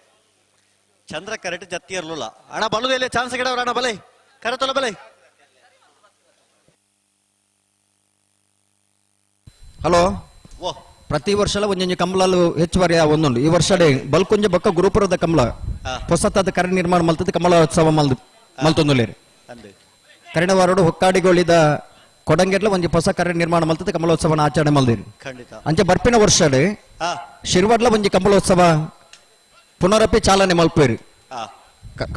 ಚಂದ್ರ ಕರೆಕ್ಟ್ ಜತ್ತಿಯರ್ಲುಲ್ಲ. ಅಣ್ಣ ಬಲುದೆಲೆ ಚಾನ್ಸ್ ಗಿಡವ್ರ ಅಣ್ಣ ಬಲೆ ಕರೆತೊಲ ಬಲೆ. ಹಲೋ ಓ ಪ್ರತಿ ವರ್ಷಲ ಒಂದೊಂದು ಕಮಲಾಲು ಹೆಚ್ಚುವರಿ ಒಂದೊಂದು ಈ ವರ್ಷ ಬಲ್ಕುಂಜ ಬಕ್ಕ ಗುರುಪುರದ ಕಮಲ ಹೊಸತಾದ ಕರೆ ನಿರ್ಮಾಣ ಮಲ್ತದ ಕಮಲೋತ್ಸವ ಮಲ್ತೊಂದುಲೇರಿ ಕರೆನ ವಾರೋಡು ಹೊಕ್ಕಾಡಿಗೊಳಿದ ಕೊಡಂಗೆಟ್ಲ ಒಂಜಿ ಹೊಸ ಕರೆ ನಿರ್ಮಾಣ ಮಲ್ತದ ಕಮಲೋತ್ಸವನ ಆಚರಣೆ ಮಲ್ದಿರಿ. ಅಂಚೆ ಬರ್ಪಿನ ವರ್ಷ ಶಿರ್ವಡ್ಲ ಒಂಜಿ ಕಮಲೋತ್ಸವ ಪುನರಪಿ ಚಾಲನೆ ಮಲ್ಪೇರಿ.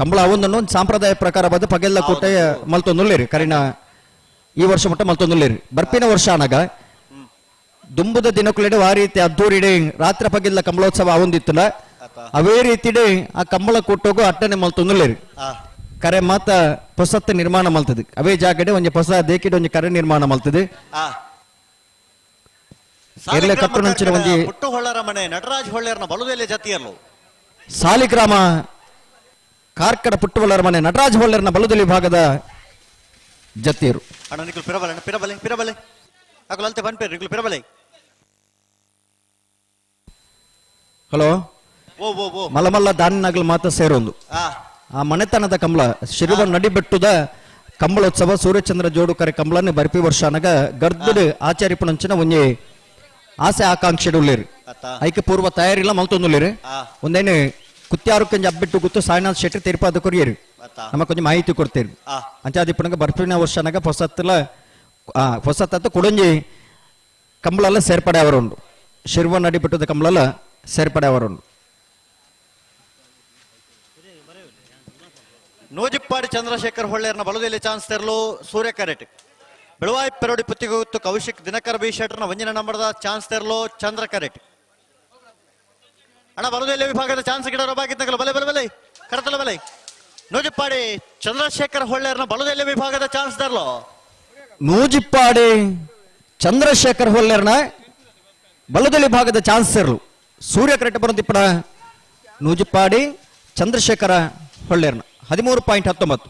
ಕಂಬಳ ಅವೊಂದನ್ನು ಸಾಂಪ್ರದಾಯ ಪ್ರಕಾರವಾದ ಪಗೆಲ್ಲ ಕೋಟೆ ಮಲ್ತೊಂದುಲ್ಲೇರಿ ಕರಿನ ಈ ವರ್ಷ ಮಟ್ಟ ಮಲ್ತೊಂದುಲ್ಲೇರಿ. ಬರ್ಪಿನ ವರ್ಷ ಅನಗ ದುಂಬುದ ದಿನಕುಲೆಡೆ ಆ ರೀತಿ ಅದ್ದೂರಿಡೆ ರಾತ್ರಿ ಪಗಿಲ್ಲ ಕಂಬಳೋತ್ಸವ ಅವೊಂದಿತ್ತಲ್ಲ ಅವೇ ರೀತಿ ಆ ಕಂಬಳ ಕೊಟ್ಟೋಗು ಅಟ್ಟನೆ ಮಲ್ತೊಂದುಲ್ಲೇರಿ. ಕರೆ ಮಾತ ಹೊಸತ್ತ ನಿರ್ಮಾಣ ಮಲ್ತದೆ ಅವೇ ಜಾಗಡೆ ಒಂಜಿ ಹೊಸ ದೇಕಿಡೆ ಒಂಜಿ ಕರೆ ನಿರ್ಮಾಣ ಮಲ್ತದೆ. ಎರ್ಲೆ ಕಟ್ಟು ನಂಚಿನ ಒಂಜಿ ಪುಟ್ಟು ಹೊಳ್ಳರ ಮನೆ ನಟರಾಜ್ ಹೊಳ್ಳೆರ್ನ ಬಲುದೆಲೆ ಜಾತಿಯರ್ಲು. ಸಾಲಿಗ್ರಾಮ ಕಾರ್ಕಡ ಪುಟ್ಟುವಲ್ಲರ ಮನೆ ನಟರಾಜ್ ಹೊಳ್ಳೆರ್ನ ಬಲುದಲಿ ಭಾಗದ ಜತಿಯರು. ಅಣ್ಣ ನಿಖಿಲ್ ಪಿರಬಲೆ ಪಿರಬಲೆ ಪಿರಬಲೆ ಅಕುಲ್ ಅಲ್ತೆ ಬನ್ಪೇರಿ ನಿಖಿಲ್ ಪಿರಬಲೆ. ಹಲೋ ಓ ಓ ಓ ಮಲಮಲ್ಲ ದಾನಿನಾಗಲು ಮಾತ ಸೇರೊಂದು ಆ ಮನೆತನದ ಕಂಬಳ ಶಿರುವ ನಡಿಬೆಟ್ಟುದ ಕಂಬಳೋತ್ಸವ ಸೂರ್ಯಚಂದ್ರ ಜೋಡುಕರೆ ಕಂಬಳನೆ ಬರ್ಪಿ ವರ್ಷಾನಗ ಗರ್ದಡ್ ಆಚಾರ್ಯಪುಣಂಚಿನ ಒಂಜಿ ಆಸೆ ಆಕಾಂಕ್ಷೆಡುಲ್ಲೇರಿ ಐಕೆ ಪೂರ್ವ ತಯಾರಿಲ್ಲ ಮಲ್ತೊಂದುಲ್ಲೇರಿ. ಒಂದೇನು ಕುತ್ಯಾರುಕಂಜ ಅಬ್ಬಿಟ್ಟು ಗುತ್ತು ಸಾಯಿನಾಥ್ ಶೆಟ್ಟಿ ತಿರುಪಾದ ಕೊರಿಯರಿ ನಮಕ್ ಕೊಂಚ ಮಾಹಿತಿ ಕೊಡ್ತೇರಿ. ಅಂಚಾದಿಪ್ಪನಗ ಬರ್ಪಿನ ವರ್ಷಾನಗ ಹೊಸತ್ತ ಕುಡಂಜಿ ಕಂಬಳೆಲ್ಲ ಸೇರ್ಪಡೆ ಅವರುಂಡು ಶಿರುವ ನಡಿಬಿಟ್ಟದ ಕಂಬಳೆಲ್ಲ ಸೇರ್ಪಡೆ ಅವರುಂಡು. ನೂಜಿಪ್ಪಾಡಿ ಚಂದ್ರಶೇಖರ್ ಹೊಳ್ಳೆರ್ನ ಬಲುದೆಲೆ ಚಾನ್ಸ್ ತೆರಲು ಸೂರ್ಯ ಕರೆಟ್. ಬೆಳವಾಯಿ ಪೆರೋಡಿ ಪುತ್ತಿಗೊತ್ತು ಕೌಶಿಕ್ ದಿನಕರ್ ಬಿ ಶೆಟ್ರ್ನ ಒಂಜಿನ ನಂಬರ್ದ ಚಾನ್ಸ್ ತೆರಲು ಚಂದ್ರ ಕರೆಟ್. ಅಣ್ಣ ಬಲುದೆಲೆ ವಿಭಾಗದ ಚಾನ್ಸ್ ಗಿಡ ರೊಬಾಗಿದ್ನಗಲು ಬಲೆ ಬಲೆ ಬಲೆ ಕರತಲ ಬಲೆ. ನೂಜಿಪ್ಪಾಡಿ ಚಂದ್ರಶೇಖರ್ ಹೊಳ್ಳೆರ್ನ ಬಲುದೆಲೆ ವಿಭಾಗದ ಚಾನ್ಸ್ ತೆರಲು ನೂಜಿಪ್ಪಾಡಿ ಚಂದ್ರಶೇಖರ್ ಹೊಳ್ಳೆರ್ನ ಬಲುದಲಿ ಭಾಗದ ಚಾನ್ಸ್ ತೆರಲು ಸೂರ್ಯ ಕರೆಕ್ಟ್ ಬರುತ್ತಿಪ್ಪಡ ನೂಜಿಪ್ಪಾಡಿ ಚಂದ್ರಶೇಖರ ಹೊಳ್ಳೆರ್ನ 13.19.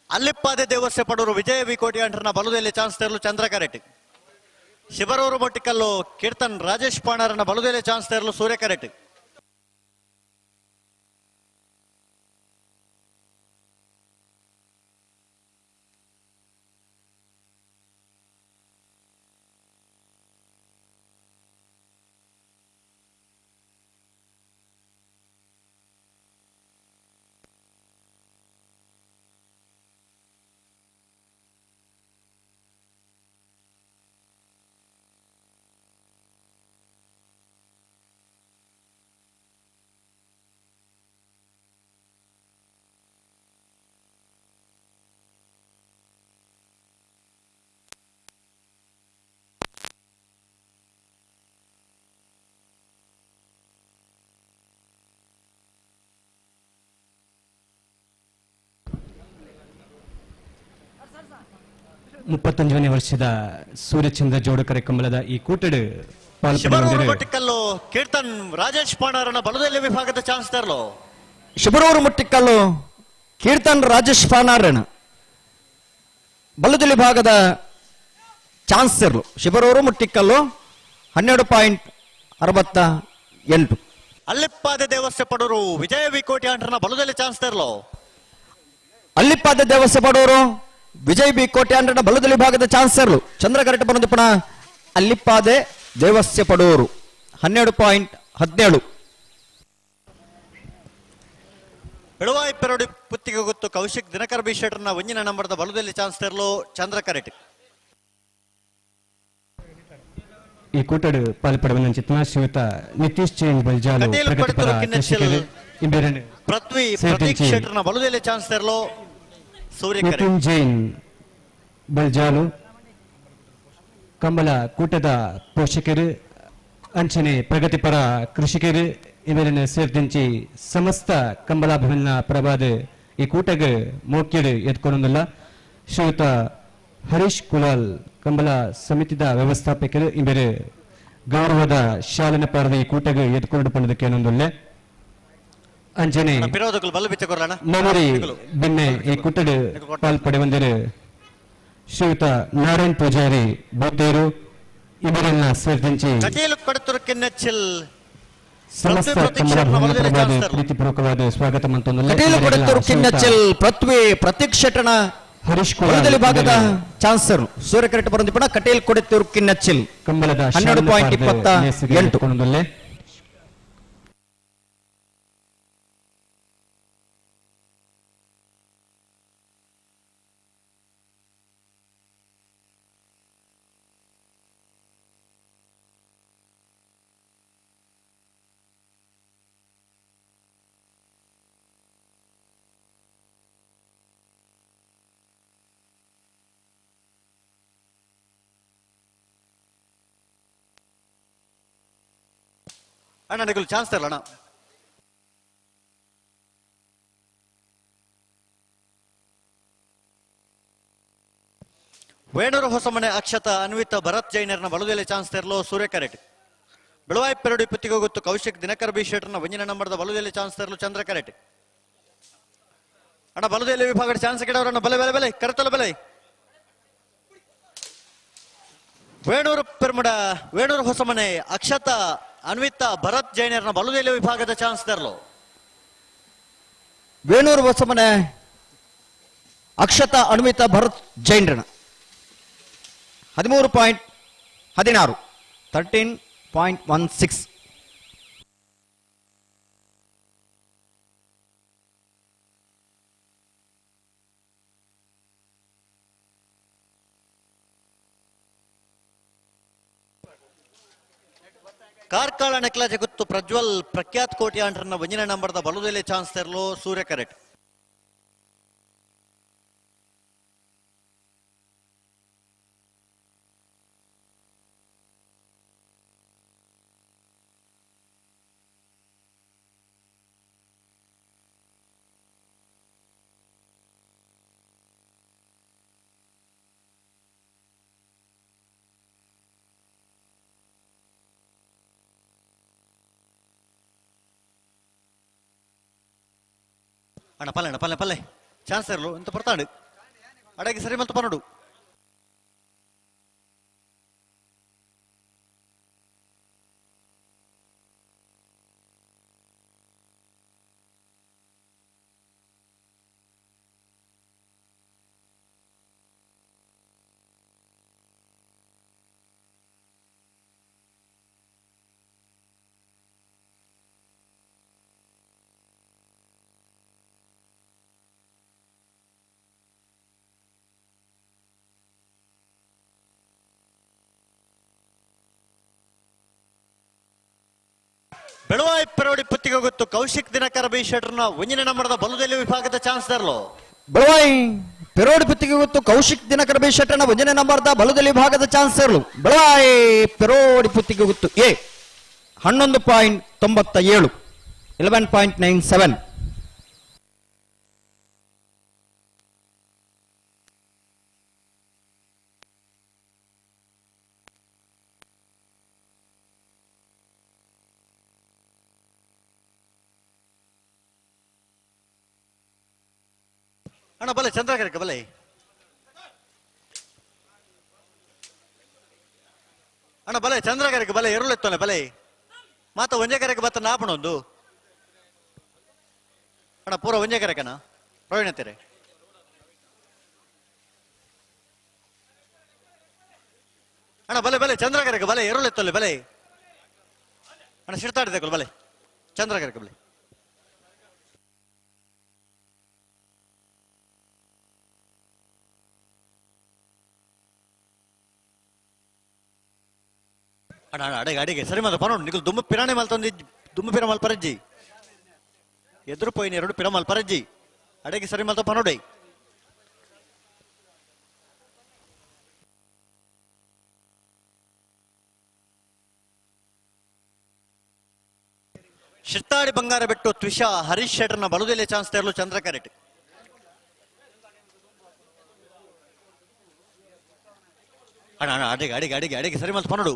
ಅಲ್ಲಿಪ್ಪಾದೆ ದೇವಸ್ಯ ಪಡೂರು ವಿಜಯ ವಿ ಕೋಟಿ ಅಂಟರ್ನ ಬಲುದೆಲೆ ಚಾನ್ಸ್ ತೆರಲು ಚಂದ್ರ ಕರೆಟ್. ಶಿಬರೂರು ಮೊಟ್ಟಿಕಲ್ಲು ಕೀರ್ತನ್ ರಾಜೇಶ್ ಪಾಣರನ್ನ ಬಲುದೆಲೆ ಚಾನ್ಸ್ ತೆರಲು ಸೂರ್ಯ ಕರೆಟ್. ಮುಪ್ಪತ್ತೊಂದನೇ ವರ್ಷದ ಸೂರ್ಯಚಂದ್ರ ಜೋಡುಕರೆ ಕಂಬಳದ ಈ ಕೂಟಡು ಮೊಟ್ಟಿಕಲ್ಲು ಕೀರ್ತನ್ ರಾಜೇಶ್ ಪಾಣರನ್ನ ಬಲುದೆಲೆ ವಿಭಾಗದ ಚಾನ್ಸ್ ತೆರಲು ಶಿಬರೂರು ಮುಟ್ಟಿಕಲ್ಲು ಕೀರ್ತನ್ ರಾಜೇಶ್ ಪಾಣಾರಣ ಬಲುದಲಿ ಭಾಗದ ಚಾನ್ಸ್ ತೆರಲು ಶಿಬರೂರು ಮುಟ್ಟಿಕಲ್ಲು 68. ಅಲ್ಲಿಪ್ಪಾದೆ ದೇವಸ್ಯ ಪಡೂರು ವಿಜಯ ವಿ ಕೋಟಿ ಅಂಟರ್ನ ಬಲದಲ್ಲಿ ಚಾನ್ಸ್ ತೆರಲು. ಅಲ್ಲಿಪ್ಪಾದೆ ದೇವಸ್ಯ ಪಡೂರು ವಿಜಯ್ ಬಿ ಕೋಟ್ಯಾಂಡ್ರನ ಬಲದಲ್ಲಿ ಭಾಗದ ಚಾನ್ಸ್ ತೆರಲು. ಚಂದ್ರಕರಟ ಬಂದು ಪುನಃ ಅಲ್ಲಿಪ್ಪಾದೆ ದೇವಸ್ಯ ಪಡೂರು 12.17. ಬೆಳವಾಯಿ ಪೆರೋಡಿ ಪುತ್ತಿಗೆ ಗೊತ್ತು ಕೌಶಿಕ್ ದಿನಕರ್ ಬಿ ಶೆಟ್ಟರ್ನ ಒಂಜಿನ ನಂಬರ್ದ ಬಲದಲ್ಲಿ ಚಾನ್ಸ್ ತೆರಲು. ಚಂದ್ರಕರಟ್ ಈ ಕೂಟಡು ಪಾಲ್ಪಡುವ ಚಿತ್ರ ಶ್ರೀಯುತ ನಿತೀಶ್ ಜೈನ್ ಬಲ್ಜಾಲು ಪ್ರಗತಿಪರ ಕೃಷಿಕರು ಇಂಬೇರನೆ ಪೃಥ್ವಿ ಪ್ರತೀಕ್ ಶೆಟ್ಟರ್ನ ಬಲದಲ್ಲಿ ಚಾನ್ಸ್ ತೆರಲು. ಸೂರ್ಯಕರಟ್ ನಿತಿನ್ ಜೈನ್ ಬಲ್ಜಾಲು ಕಂಬಳ ಕೂಟದ ಪೋಷಕರು ಅಂಚನೆ ಪ್ರಗತಿಪರ ಕೃಷಿಕರು ಇವರನ್ನು ಸೇರ್ದಿಂಚಿ ಸಮಸ್ತ ಕಂಬಳಾಭಿಮನ್ನ ಪ್ರಭಾದ ಈ ಕೂಟಗ ಮೋಕ್ಯರು ಎತ್ಕೊಳ್ಳೋದಿಲ್ಲ. ಶ್ರೀಯುತ ಹರೀಶ್ ಕುಲಾಲ್ ಕಂಬಳ ಸಮಿತಿದ ವ್ಯವಸ್ಥಾಪಕರು ಇವರ ಗೌರವದ ಶಾಲನ ಪಾರದ ಈ ಕೂಟಗ ಎತ್ಕೊಂಡು ಬಂದದಕ್ಕೆ ಏನೊಂದೊಳ್ಳೆ ಅಂಜನೆ ನಮರಿ ಬೆನ್ನೆ ಈ ಕೂಟದ ಪಾಲ್ಪಡೆ ಬಂದಿರು ಶ್ರೀಯುತ ನಾರಾಯಣ್ ಪೂಜಾರಿ ಬೋತೇರು ಇವರನ್ನ ಸೇರ್ದಿಂಚಿ ಸಮಸ್ತ ಪ್ರೀತಿಪೂರ್ವಕವಾದ ಸ್ವಾಗತ ಪೃಥ್ವಿ ಪ್ರತೀಕ್ ಶೆಟ್ಟರ್ನ ಹರೀಶ್ ಭಾಗದ ಚಾನ್ಸರ್ ಸೂರ್ಯಕರಟ ಬರಂದಿಪಣ ಕಟೇಲ್ ಕೊಡೆತ್ತೂರು ಕಿನ್ನಚ್ಚಿಲ್ ಕಂಬಳದ 12.28. ಅಣ್ಣ ನಿಗಲು ಚಾನ್ಸ್ ತರಲ್ಲ ಅಣ್ಣ. ವೇಣೂರು ಹೊಸಮನೆ ಅಕ್ಷತ ಅನ್ವಿತ ಭರತ್ ಜೈನರ್ನ ಬಲದಲ್ಲಿ ಚಾನ್ಸ್ ತೆರಲು. ಸೂರ್ಯಕರಟ್ ಬೆಳವಾಯಿ ಪೆರಡಿ ಪುತ್ತಿಗೆ ಗೊತ್ತು ಕೌಶಿಕ್ ದಿನಕರ್ ಬಿ ಶೆಟ್ಟರ್ನ ಒಂಜಿನ ನಂಬರ್ದ ಬಲದಲ್ಲಿ ಚಾನ್ಸ್ ತೆರಲು. ಚಂದ್ರಕರಟ್ ಅಣ್ಣ ಬಲದಲ್ಲಿ ವಿಭಾಗದ ಚಾನ್ಸ್ ಕೆಡವರಣ್ಣ ಬಲೆ ಬಲೆ ಬಲೆ ಕರೆತಲ ಬಲೆ. ವೇಣೂರು ಪೆರ್ಮುಡ ವೇಣೂರು ಹೊಸಮನೆ ಅಕ್ಷತ ಅನ್ವಿತ ಭರತ್ ಜೈನರ್ನ ಬಲದಲ್ಲಿ ವಿಭಾಗದ ಚಾನ್ಸ್ ತೆರಲು. ವೇಣೂರು ಹೊಸಮನೆ ಅಕ್ಷತ ಅನ್ವಿತ ಭರತ್ ಜೈನರ್ನ 13.16 13.16. ಕಾರ್ಕಳ ನೆಕ್ಲಾಜೆ ಗುತ್ತು ಪ್ರಜ್ವಲ್ ಪ್ರಖ್ಯಾತ್ ಕೋಟಿ ಅಂಟರ್ನ ಒಂಜಿನ ನಂಬರ್ದ ಬಲದಲ್ಲಿ ಚಾನ್ಸ್ ತೆರಲು. ಸೂರ್ಯಕರಟ್ ಅಣ್ಣ ಪಲ್ಲೆ ಅಣ್ಣ ಪಲ್ಲೆ ಪಲ್ಲೆ ಚಾನ್ಸ್ ಇರಲು ಎಂತ ಬರ್ತಾಡು ಅಡಗಿ ಸರಿ ಮಲ್ತು ಪನ್ನಡು. ಬೆಳವಾಯಿ ಪೆರೋಡಿ ಪುತ್ತಿಗೆ ಗೊತ್ತು ಕೌಶಿಕ್ ದಿನಕರ ಬಿ ಶೆಟ್ಟರ್ನ ಒಂಜಿನ ನಂಬರ್ದ ಬಲದಲ್ಲಿ ವಿಭಾಗದ ಚಾನ್ಸ್ ತೆರಲು. ಬೆಳವಾಯಿ ಪೆರೋಡಿ ಪುತ್ತಿಗೆ ಗೊತ್ತು ಕೌಶಿಕ್ ದಿನಕರ ಬಿ ಶೆಟ್ಟರ್ನ ಒಂಜನೇ ನಂಬರ್ದ ಬಲದಲ್ಲಿ ಭಾಗದ ಚಾನ್ಸ್ ತೆರಲು. ಬೆಳವಾಯಿ ಪೆರೋಡಿ ಪುತ್ತಿಗೆ ಗೊತ್ತು ಎ 11.97 11.97. ಅಣ್ಣ ಬಲೆ ಚಂದ್ರಕರಕ್ಕೆ ಬಲೆ ಅಣ್ಣ ಬಲೆ ಚಂದ್ರಕರಕ್ಕೆ ಬಲೆ ಎರಳೆತ್ತೋನೆ ಬಲೆ ಮಾತ ಒಂಜೆ ಕರೆಗೆ ಬತ್ತ ನಾಪಣೊಂದು ಅಣ್ಣ ಪೂರ ಒಂಜೆ ಕರೆಕನ ಪ್ರವೀಣ್ ಅಂತೀರಿ ಅಣ್ಣ ಬಲೆ ಬಲೆ ಚಂದ್ರ ಕರೆಗೆ ಬಲೆ ಎರಳು ಎತ್ತಲ್ಲ ಬಲೆ ಅಣ್ಣ ಸಿಡ್ತಾಡಿದೆ ಬಲೆ ಚಂದ್ರ ಕರೆಗೆ ಬಲೆ ಅಣ್ಣ ಅಡಿಗೆ ಅಡಿಗೆ ಸರಿ ಮಾತ್ರ ಪನೋಡು ನಿಖಲ್ ದುಮ್ಮ ಪಿರಾಣಿ ಮಲ್ತೊಂದು ದುಮ್ಮ ಪಿರ ಮಲ್ಪರಜ್ಜಿ ಎದುರು ಪೋಯಿನ ಎರಡು ಪಿರ ಮಲ್ಪರಜ್ಜಿ ಅಡಿಗೆ ಸರಿ ಮಲ್ತ ಪನೋಡೆ ಶಿರ್ತಾಡಿ ಬಂಗಾರ ಬಿಟ್ಟು ತ್ವಿಷಾ ಹರೀಶ್ ಶೆಟ್ಟರ್ನ ಬಲುದೆಲೆ ಚಾನ್ಸ್ ತೆರಲು ಚಂದ್ರ ಕ್ಯಾರೆಟ್ ಅಣ್ಣ ಅಣ್ಣ ಅಡಿಗೆ ಅಡಿಗೆ ಅಡಿಗೆ ಅಡಿಗೆ ಸರಿ ಮಲ್ತ ಪನೋಡು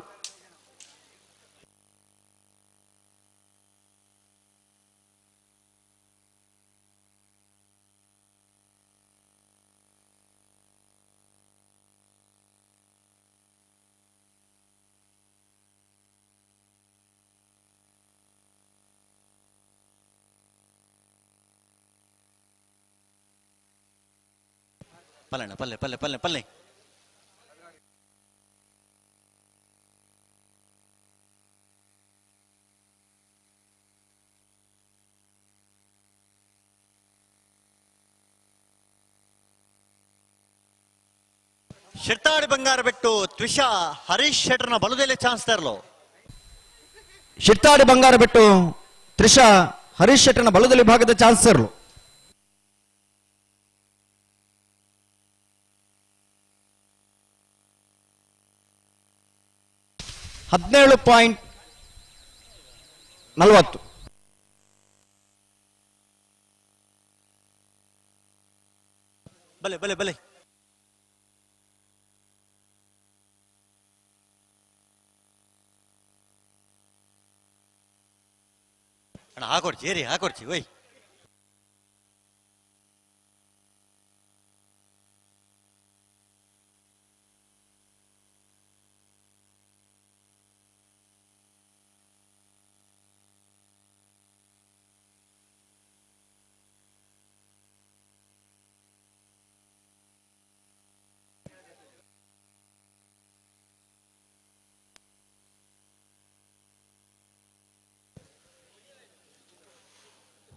ಪಲ್ಲೆ ಪಲ್ಲೆ ಪಲ್ಲೆ ಪಲ್ಲೆ ಪಲ್ಲೆ ಶಿರ್ತಾಡಿ ಬಂಗಾರ ಬಿಟ್ಟು ತ್ವಿಷಾ ಹರೀಶ್ ಶೆಟ್ಟರ್ನ ಬಲುದೆಲೆ ಚಾನ್ಸ್ ತರಲು ಶಿರ್ತಾಡಿ ಬಂಗಾರ ಬಿಟ್ಟು ತ್ರಿಷಾ ಹರೀಶ್ ಶೆಟ್ಟರ್ನ ಬಲದಲ್ಲಿ ಭಾಗದ ಚಾನ್ಸ್ ತರಲು 17.40 ಬಲೆ ಬಲೆ ಬಲೆ ಅಣ್ಣ ಹಾಕೊಡ್ಚಿ ಏರಿ ಹಾಕೊಡ್ಚಿ ಒಯ್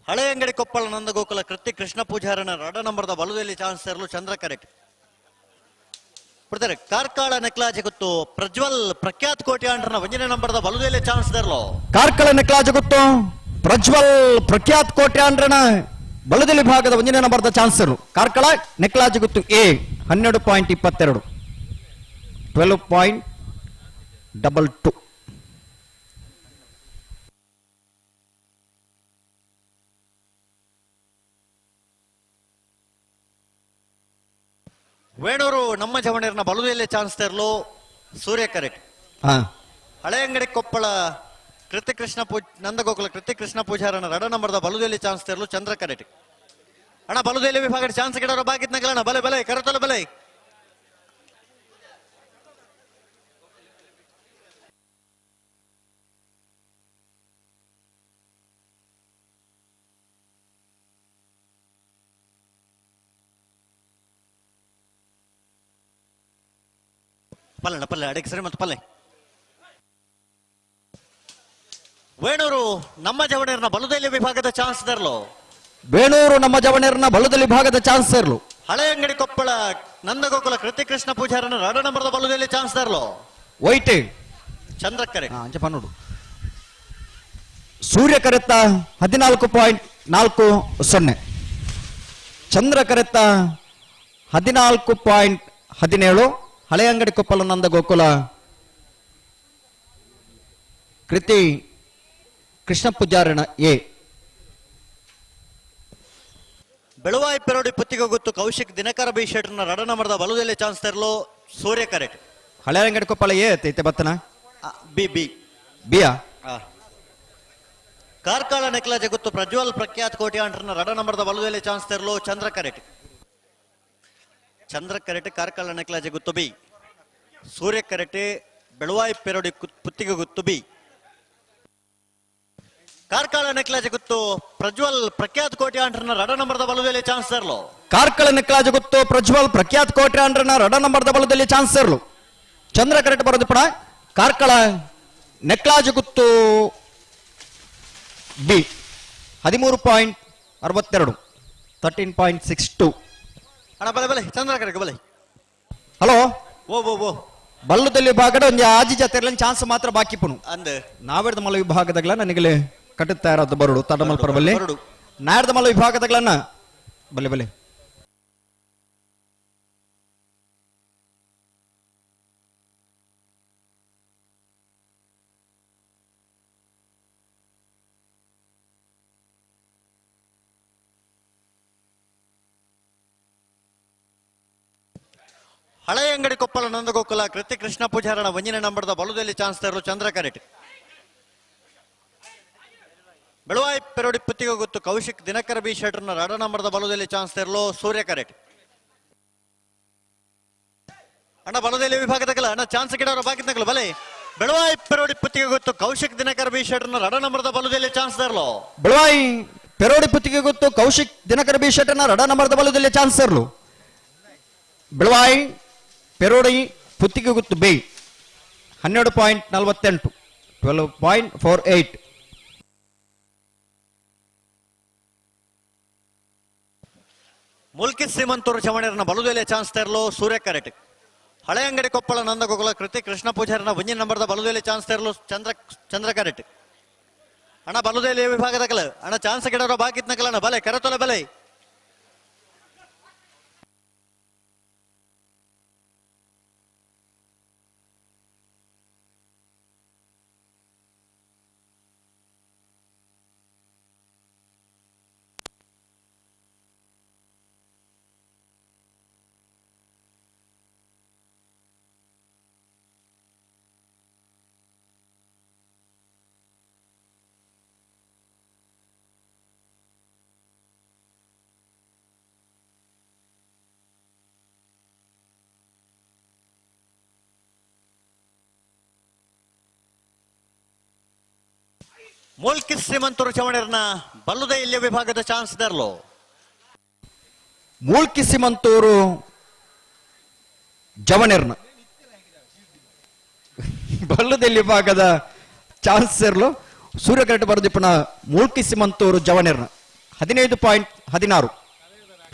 ಹಳೆ ಅಂಗಡಿ ಕೊಪ್ಪಳ ನಂದಗೋಕುಲ ಕೃತಿ ಕೃಷ್ಣ ಪೂಜಾರನ ರಡ ನಂಬರ್ದ ಬಲುದಲ್ಲಿ ಚಾನ್ಸ್ ತರಲು ಚಂದ್ರ ಕರೆಕ್ಟ್ ಬಿಡ್ತಾರೆ ಕಾರ್ಕಳ ನೆಕ್ಲಾಜೆ ಗೊತ್ತು ಪ್ರಜ್ವಲ್ ಪ್ರಖ್ಯಾತ್ ಕೋಟ್ಯಾಂಡ್ರನ ಒಂದನೇ ನಂಬರ್ದ ಬಲುದಲ್ಲಿ ಚಾನ್ಸ್ ತರಲು ಕಾರ್ಕಳ ನೆಕ್ಲಾಜೆ ಗೊತ್ತು ಪ್ರಜ್ವಲ್ ಪ್ರಖ್ಯಾತ್ ಕೋಟ್ಯಾಂಡ್ರನ ಬಲದಲ್ಲಿ ಭಾಗದ ಒಂದನೇ ನಂಬರ್ದ ಚಾನ್ಸ್ ತರಲು ಕಾರ್ಕಳ ನೆಕ್ಲಾಜೆ ಗೊತ್ತು ಎ 12.22 12.22 ವೇಣೂರು ನಮ್ಮ ಜವಣೀರ್ನ ಬಲುದೆಲೆ ಚಾನ್ಸ್ ತರಲು ಸೂರ್ಯ ಕರೆಕ್ಟ್ ಹಳೆ ಅಂಗಡಿ ಕೊಪ್ಪಳ ಕೃತಿ ಕೃಷ್ಣ ನಂದಗೋಕುಲ ಕೃತಿ ಕೃಷ್ಣ ಪೂಜಾರನ ರಡ ನಂಬರ್ದ ಬಲುದೆಲೆ ಚಾನ್ಸ್ ತರಲು ಚಂದ್ರ ಕರೆಕ್ಟ್ ಅಣ್ಣ ಬಲುದೆಲೆ ವಿಭಾಗದ ಚಾನ್ಸ್ ಗಿಡೋರ ಬಾಗಿತ್ನಾಗಲ್ಲ ಬಲೆ ಬಲೆ ಕರೆತಲ ಬಲೆ ಪಲ್ಲೆ ಪಲ್ಲೆ ಅಡಿಗೆ ಸರಿ ಮತ್ತು ಪಲ್ಲೆ ವೇಣೂರು ನಮ್ಮ ಜವಣೀರ್ನ ಬಲುದೆಲೆ ವಿಭಾಗದ ಚಾನ್ಸ್ ತರಲು ವೇಣೂರು ನಮ್ಮ ಜವಣೀರ್ನ ಬಲದಲ್ಲಿ ಭಾಗದ ಚಾನ್ಸ್ ತರಲು ಹಳೆ ಅಂಗಡಿ ಕೊಪ್ಪಳ ನಂದಗೋಕುಲ ಕೃತಿ ಕೃಷ್ಣ ಪೂಜಾರನ ರಡ ನಂಬರ್ದ ಬಲುದೆಲೆ ಚಾನ್ಸ್ ತರಲು ವೈಟ್ ಚಂದ್ರ ಕರೆ ನೋಡು ಸೂರ್ಯ ಕರೆತ್ತ 14.40 ಚಂದ್ರ ಕರೆತ್ತ 14.17 ಹಳೆ ಅಂಗಡಿ ಕೊಪ್ಪಳ ನಂದ ಗೋಕುಲ ಕೃತಿ ಕೃಷ್ಣ ಪೂಜಾರಣ ಎ ಬೆಳವಾಯಿ ಪೆರೋಡಿ ಪುತ್ತಿಗೆ ಗೊತ್ತು ಕೌಶಿಕ್ ದಿನಕರ ಬಿ ಶೆಟ್ರನ ರಡ ನಂಬರ್ದ ಬಲುದೆಲೆ ಚಾನ್ಸ್ ತರಲು ಸೂರ್ಯ ಕರೆಕ್ಟ್ ಹಳೆ ಅಂಗಡಿ ಕೊಪ್ಪಳ ಎ ಐತೆ ಬತ್ತನ ಬಿ ಬಿ ಬಿಯಾ ಕಾರ್ಕಳ ನೆಕ್ಲಾಜೆ ಗೊತ್ತು ಪ್ರಜ್ವಲ್ ಪ್ರಖ್ಯಾತ್ ಕೋಟ್ಯಾಂಡ್ರನ ರಡ ನಂಬರ್ದ ಬಲುದೆಲೆ ಚಾನ್ಸ್ ತರಲು ಚಂದ್ರ ಕರೆಕ್ಟ್ ಚಂದ್ರ ಕರೆಕ್ಟ್ ಕಾರ್ಕಳ ನೆಕ್ಲಾಜೆ ಗೊತ್ತು ಬಿ ಸೂರ್ಯ ಕರೆಕ್ಟ್ ಬೆಳವಾಯಿ ಪೆರೋಡಿ ಪುತ್ತಿಗೆ ಗೊತ್ತು ಬಿ ಕಾರ್ಕಳ ನೆಕ್ಲಾಜ್ ಗುತ್ತು ಪ್ರಜ್ವಲ್ ಪ್ರಖ್ಯಾತ್ ಕೋಟಿ ಆಂಡ್ರನ ರಡ ನಂಬರ್ದ ಬಲದಲ್ಲಿ ಚಾನ್ಸ್ ತರಲು. ಕಾರ್ಕಳ ನೆಕ್ಲಾಜ್ ಗುತ್ತು ಪ್ರಜ್ವಲ್ ಪ್ರಖ್ಯಾತ್ ಕೋಟಿ ಆಂಡ್ರನ ರಡ ನಂಬರ್ದ ಬಲದಲ್ಲಿ ಚಾನ್ಸ್ ತರಲು. ಚಂದ್ರ ಕರೆಕ್ಟ್ ಬರೋದು ಪಡ. ಕಾರ್ಕಳ ನೆಕ್ಲಾಜ್ ಗುತ್ತು ಬಿ 13.62 13.62. ಅಣ್ಣ ಬಲೆ ಬಲೆ ಚಂದ್ರ ಕರೆಕ್ಟ್ ಬಲೆ. ಹಲೋ ಓ ಓ ಓ ಬಲ್ಲದಲ್ಲಿ ವಿಭಾಗದ ಒಂದು ಆಜಿ ಜಾತಿರ್ಲ ಚಾನ್ಸ್ ಮಾತ್ರ ಬಾಕಿ ಪುನು ಅಂದೆ ನಾವೆಡ್ದ ಮಲ್ಲ ವಿಭಾಗದಾಗಲ ನನಗೆ ಕಟ್ಟುತ್ತಾ ಇರೋದು ಬರೋಡು ತಡಮಲ್ ಪರಬಲ್ಲಿ ನಾಡ್ದ ಮಲ್ಲ ವಿಭಾಗದಾಗಲನ್ನ ಬಲೆ ಬಲೆ ಹಳೆ ಅಂಗಡಿ ಕೊಪ್ಪಳ ನಂದಗೋಕುಲ ಕೃತಿ ಕೃಷ್ಣ ಪೂಜಾರಣ ಒಂಜಿನ ನಂಬರ್ದ ಬಲದಲ್ಲಿ ಚಾನ್ಸ್ ತರಲು ಚಂದ್ರ ಕರೆಟ್. ಬೆಳವಾಯಿ ಪೆರೋಡಿ ಪುತ್ತಿಗೆ ಗೊತ್ತು ಕೌಶಿಕ್ ದಿನಕರ ಬಿ ಶೆಟ್ರನ ರಡ ನಂಬರ್ದ ಬಲದಲ್ಲಿ ಚಾನ್ಸ್ ತರಲು ಸೂರ್ಯ ಕರೆಟ್. ಅಣ್ಣ ಬಲದಲ್ಲಿ ವಿಭಾಗದಾಗಲ್ಲ ಅಣ್ಣ ಚಾನ್ಸ್ ಗಿಡವರ ಬಾಕಿದ್ನಾಗಲ್ಲ ಬಲೆ. ಬೆಳವಾಯಿ ಪೆರೋಡಿ ಪುತ್ತಿಗೆ ಗೊತ್ತು ಕೌಶಿಕ್ ದಿನಕರ ಬಿ ಶೆಟ್ರನ ರಡ ನಂಬರ್ದ ಬಲದಲ್ಲಿ ಚಾನ್ಸ್ ತರಲು. ಬೆಳವಾಯಿ ಪೆರೋಡಿ ಪುತ್ತಿಗೆ ಗೊತ್ತು ಕೌಶಿಕ್ ದಿನಕರ ಬಿ ಶೆಟ್ರನ ರಡ ನಂಬರ್ದ ಬಲದಲ್ಲಿ ಚಾನ್ಸ್ ತರಲು. ಬೆಳವಾಯಿ ಪೆರೋಡಿ ಪುತ್ತಿಗೆ ಗುತ್ತು ಬೈ 12.48 12.48. ಮುಲ್ಕಿ ಶ್ರೀಮಂತೂರು ಚಮಣೇರನ ಬಲುದೆಲೆ ಚಾನ್ಸ್ ತರಲು ಸೂರ್ಯ ಕರೆಟ್. ಹಳೆ ಅಂಗಡಿ ಕೊಪ್ಪಳ ನಂದಗೋಕುಲ ಕೃತಿ ಕೃಷ್ಣ ಪೂಜಾರನ ಒಂಜಿನ ನಂಬರ್ದ ಬಲುದೆಲೆ ಚಾನ್ಸ್ ತರಲು ಚಂದ್ರ ಕರೆಟ್. ಅಣ್ಣ ಬಲುದೆಲೆ ವಿಭಾಗದಾಗಲ ಅಣ್ಣ ಚಾನ್ಸ್ ಗಿಡವರ ಬಾಕಿತ್ನಕಲ್ಲ ಅಣ್ಣ ಬಲೆ ಕರೆತೊಲೆ ಬಲೆ. ಮುಲ್ಕಿ ಶ್ರೀಮಂತೂರು ಚಮಣೇರನ ಬಲ್ಲುದ ಇಲ್ಲಿಯ ವಿಭಾಗದ ಚಾನ್ಸ್ ತರಲು. ಮುಲ್ಕಿ ಶ್ರೀಮಂತೂರು ಜವಣೇರ್ನ ಬಲ್ಲದಲ್ಲಿ ವಿಭಾಗದ ಚಾನ್ಸ್ ಸೇರಲು ಸೂರ್ಯ ಕರೆಕ್ಟ್ ಬರೆದಿಪ್ಪನ ಮುಲ್ಕಿ ಶ್ರೀಮಂತೂರು ಜವಣೇರ್ನ 15.16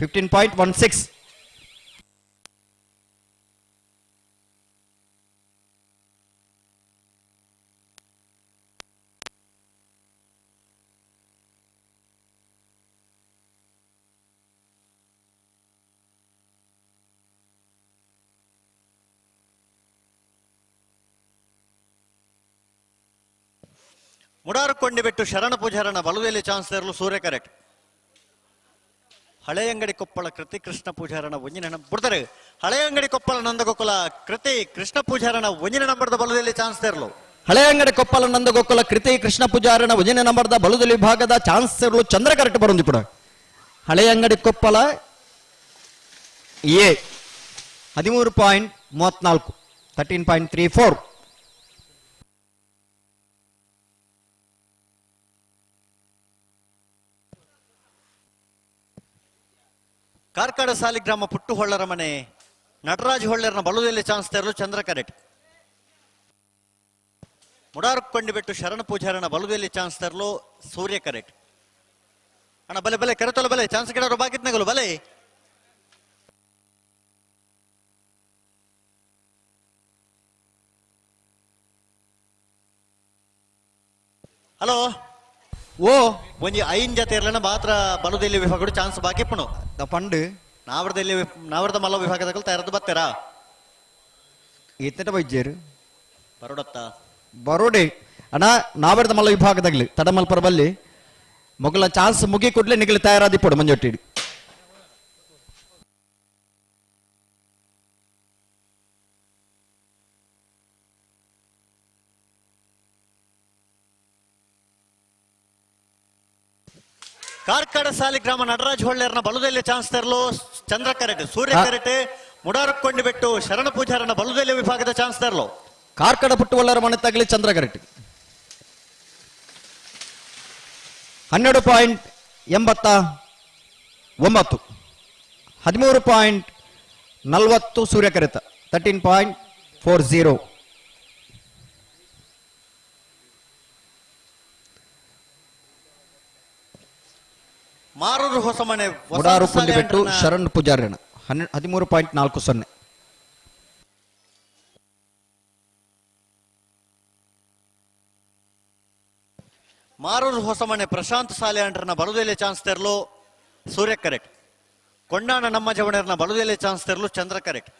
15.16. ಮುಡಾರು ಕೊಂಡಿಬಿಟ್ಟು ಶರಣ ಪೂಜಾರನ ಬಲುದಲ್ಲಿ ಚಾನ್ಸ್ ತರಲು ಸೂರ್ಯ ಕರೆಕ್ಟ್. ಹಳೆ ಅಂಗಡಿ ಕೊಪ್ಪಳ ಕೃತಿ ಕೃಷ್ಣ ಪೂಜಾರನ ಒಂಜಿನ ಬಿಡ್ತಾರೆ. ಹಳೆ ಅಂಗಡಿ ಕೊಪ್ಪಳ ನಂದಗೋಕುಲ ಕೃತಿ ಕೃಷ್ಣ ಪೂಜಾರನ ಒಂಜಿನ ನಂಬರ್ದ ಬಲುದಲ್ಲಿ ಚಾನ್ಸ್ ತರಲು. ಹಳೆ ಅಂಗಡಿ ಕೊಪ್ಪಳ ನಂದಗೋಕುಲ ಕೃತಿ ಕೃಷ್ಣ ಪೂಜಾರನ ಒಂಜಿನ ನಂಬರ್ದ ಬಲುದಲ್ಲಿ ವಿಭಾಗದ ಚಾನ್ಸ್ ತರಲು ಚಂದ್ರ ಕರೆಕ್ಟ್ ಬರೋದು ಕೂಡ. ಹಳೆ ಅಂಗಡಿ ಕೊಪ್ಪಳ ಎ 13.34 13.34. ಕಾರ್ಕಳ ಸಾಲಿಗ್ರಾಮ ಪುಟ್ಟು ಹೊಳ್ಳರ ಮನೆ ನಟರಾಜ್ ಹೊಳ್ಳರನ ಬಲುದಲ್ಲಿ ಚಾನ್ಸ್ ತರಲು ಚಂದ್ರ ಕರೆಟ್. ಮುಡಾರು ಕೊಂಡಿಬಿಟ್ಟು ಶರಣ ಪೂಜಾರನ ಬಲುದಲ್ಲಿ ಚಾನ್ಸ್ ತರಲು ಸೂರ್ಯ ಕರೆಟ್. ಅಣ್ಣ ಬಲೆ ಬಲೆ ಕರೆತೊಲೆ ಬಲೆ ಚಾನ್ಸ್ ಗಿಡವರು ಬಾಕಿತ್ನಾಗಲು ಬಲೆ. ಹಲೋ ಓ ಒಂಜಿ ಐನ್ ಜೊತೆ ಇರ್ಲನ ಮಾತ್ರ ಬಲುದಲ್ಲಿ ವಿಭಾಗ ಚಾನ್ಸ್ ಬಾಕಿ ಪುಣು ಪಂಡು ನಾವರ್ದ ಮಲ್ಲ ವಿಭಾಗದಾಗ ತಯಾರದು ಬರ್ತಾರಾ ಎತ್ತಟ ವೈದ್ಯರು ಬರೋಡತ್ತ ಬರೋಡೆ ಅಣ್ಣ ನಾವರ್ದ ಮಲ್ಲ ವಿಭಾಗದಾಗಲಿ ತಡಮಲ್ ಪರಬಲ್ಲಿ ಮೊಗಲ ಚಾನ್ಸ್ ಮುಗಿ ಕೊಡ್ಲೆ ನಿಗಲಿ ತಯಾರಾದಿ ಪಡು ಮಂಜೊಟ್ಟಿಡಿ. ಕಾರ್ಕಳ ಸಾಲಿಗ್ರಾಮ ನಟರಾಜ್ ಹೊಳ್ಳೆರನ ಬಲುದಲ್ಲಿ ಚಾನ್ಸ್ ತರಲು ಚಂದ್ರ ಕರೆಟ್ ಸೂರ್ಯ ಕರೆಟ್. ಮುಡಾರು ಕೊಂಡಿಬಿಟ್ಟು ಶರಣ ಪೂಜಾರನ ಬಲುದಲ್ಲಿ ವಿಭಾಗದ ಚಾನ್ಸ್ ತರಲು. ಕಾರ್ಕಳ ಪುಟ್ಟು ಒಳ್ಳರ ಮನೆ ತಗಲಿ ಚಂದ್ರ ಕರೆಟ್. 12.89. 13.40 ಸೂರ್ಯಕರಿತ 13.40. ಮಾರೂರು ಹೊಸಮನೆ ಉಡಾರು ಪುಂಡಿಬೆಟ್ಟು ಶರಣ್ ಪೂಜಾರಣ 13.40. ಮಾರೂರು ಹೊಸಮನೆ ಪ್ರಶಾಂತ್ ಸಾಲಿಯಾಂಡ್ರನ ಬಲುದೆಲೆ ಚಾನ್ಸ್ ತೆರಲು ಸೂರ್ಯ ಕರೆಕ್ಟ್. ಕೊಂಡಾಣ ನಮ್ಮ ಜವಣರ್ನ ಬಲುದೆಲೆ ಚಾನ್ಸ್ ತೆರಲು ಚಂದ್ರ ಕರೆಕ್ಟ್.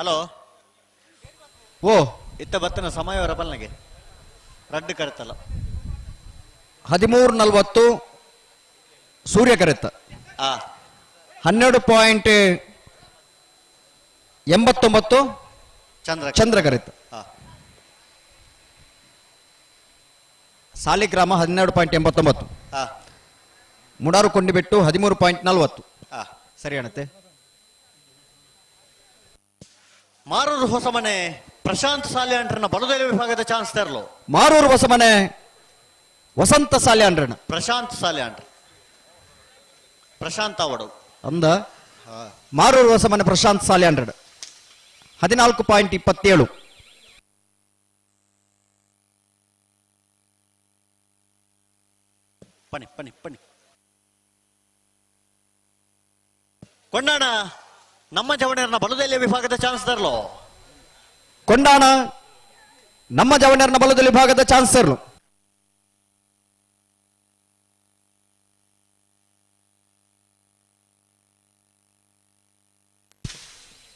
ಹಲೋ ಓ ಇತ್ತ ಬತ್ತನ ಸಮಯ ಬಲ್ನಗೆ ರಡ್ಡು ಕರೆತಲ್ಲ 13.40 ಸೂರ್ಯಕರಿತ 12.89 ಚಂದ್ರಕರಿತ. ಸಾಲಿಗ್ರಾಮ 12.89. ಮುಡಾರು ಕೊಂಡಿಬೆಟ್ಟು 13.40. ಸರಿ ಅಣತೆ. ಮಾರೂರು ಹೊಸಮನೆ ಪ್ರಶಾಂತ್ ಸಾಲಿಯಾಂಡ್ರನ ಬಲುದೆಲೆ ವಿಭಾಗದ ಚಾನ್ಸ್ ತೆರಲು ಮಾರೂರು ಹೊಸಮನೆ ವಸಂತ ಸಾಲಿಯಾಂಡ್ರನ ಪ್ರಶಾಂತ್ ಸಾಲಿಯಾಂಡ್ರ ಪ್ರಶಾಂತ್ ಅವಡು ಅಂದ ಮಾರೂರು ಹೊಸಮನೆ ಪ್ರಶಾಂತ್ ಸಾಲಿಯಾಂಡ್ರನ್ 14.27. ಪನಿ ಪನಿ ಪನಿ ಕೊಂಡಾಣ ನಮ್ಮ ಜವಣರ್ನ ಬಲುದೆಲೆ ವಿಭಾಗದ ಚಾನ್ಸ್ ತರಲು ಕೊಂಡಾಣ ನಮ್ಮ ಜವಣರ್ನ ಬಲದಲ್ಲಿ ವಿಭಾಗದ ಚಾನ್ಸ್ ತರಲು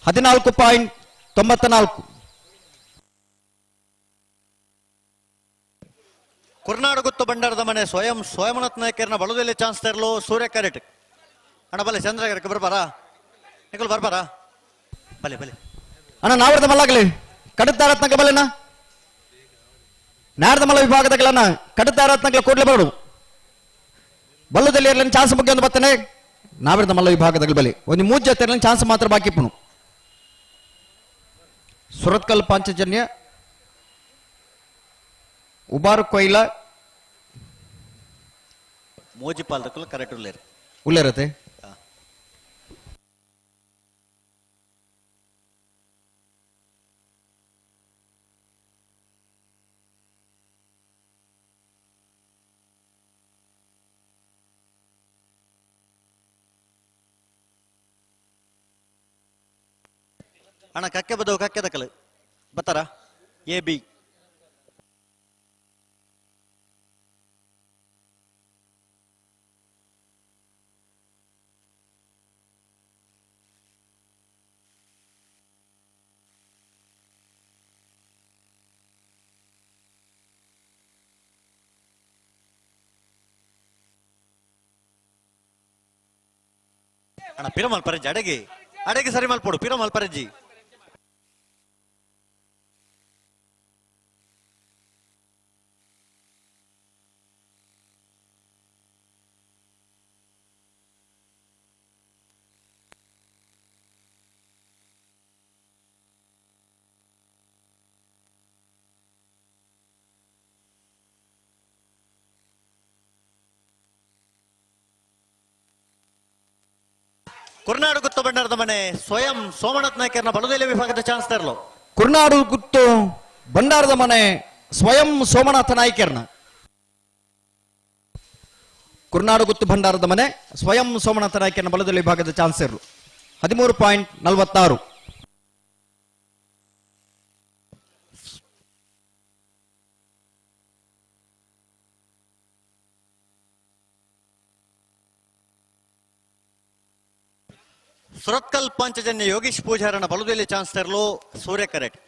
14.94. ಕುರ್ನಾಡು ಗುತ್ತು ಬಂಡಾರದ ಮನೆ ಸ್ವಯಂನಾಥ್ ನಾಯಕರನ್ನ ಬಲುದೆಲೆ ಚಾನ್ಸ್ ತೆರಲು ಸೂರ್ಯ ಕ್ಯಾರೆಟ್ ಅಣ್ಣ ಬಲೆ ಚಂದ್ರಗರಕ್ಕೆ ಬರ್ಬಾರಾ ನಿಖಲ್ ಬರ್ಬಾರಾ ಬಲೆ ಬಲೆ ಅಣ್ಣ ನಾವರ್ದ ಮಲ್ಲಾಗಲಿ ಕಡುತ್ತಾರತ್ನಕ ಬಲೆನ ನಾರದ ಮಲ್ಲ ವಿಭಾಗದಗಳನ್ನ ಕಡುತ್ತಾರತ್ನಕ ಕೂಡಲೇಬಾರದು ಬಲ್ಲದಲ್ಲಿ ಇರಲಿ ಚಾನ್ಸ್ ಬಗ್ಗೆ ಒಂದು ಬರ್ತನೆ ನಾವರ್ದ ಮಲ್ಲ ವಿಭಾಗದ ಬಲೆ ಒಂದು ಮೂಜ್ ಜೊತೆ ಚಾನ್ಸ್ ಮಾತ್ರ ಬಾಕಿ ಇಪ್ಪನು ಸುರತ್ಕಲ್ ಪಾಂಚಜನ್ಯ ಉಬಾರು ಕೊಯ್ಲ ಮೋಜಿಪಾಲ್ದಕ್ಕೂ ಕರೆಕ್ಟ್ ಉಳ್ಳೇರತೆ ಅಣ್ಣ ಕಕ್ಕೆ ಬದವು ಕಕ್ಕೆ ದಕ್ಕಲು ಬತ್ತಾರ ಎ ಬಿ ಅಣ್ಣ ಪಿರಮಲ್ ಪರಜ್ಜಿ ಅಡಗಿ ಅಡಗಿ ಸರಿ ಮಲ್ಪೋಡು ಪಿರಮಲ್ ಪರಜ್ಜಿ ಕುರ್ನಾಡು ಗುತ್ತು ಬಂಡಾರದ ಮನೆ ಸ್ವಯಂ ಸೋಮನಾಥ್ ನಾಯಕರನ್ನ ಬಲುದೆಲೆ ವಿಭಾಗದ ಚಾನ್ಸ್ ತರಲು ಕುರ್ನಾಡು ಗುತ್ತು ಬಂಡಾರದ ಮನೆ ಸ್ವಯಂ ಸೋಮನಾಥ ನಾಯ್ಕರ್ನ ಕುರ್ನಾಡು ಗುತ್ತು ಭಂಡಾರದ ಮನೆ ಸ್ವಯಂ ಸೋಮನಾಥ ನಾಯ್ಕರ್ನ ಬಲದಲ್ಲಿ ವಿಭಾಗದ ಚಾನ್ಸ್ ಇರಲು 13.46. ಸುರತ್ಕಲ್ ಪಾಂಚಜನ್ಯ ಯೋಗೀಶ್ ಪೂಜಾರನ ಬಲುದೆಲೆ ಚಾನ್ಸ್ ತರಲು ಸೂರ್ಯ ಕರೆಕ್ಟ್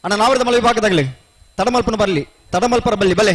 ಅಣ್ಣ ನಾವರದ ಮಲ ವಿಭಾಗದಾಗಲಿ ತಡಮಲ್ಪನ ಬರಲಿ ತಡಮಲ್ಪರ ಬಲ್ಲಿ ಬಲೆ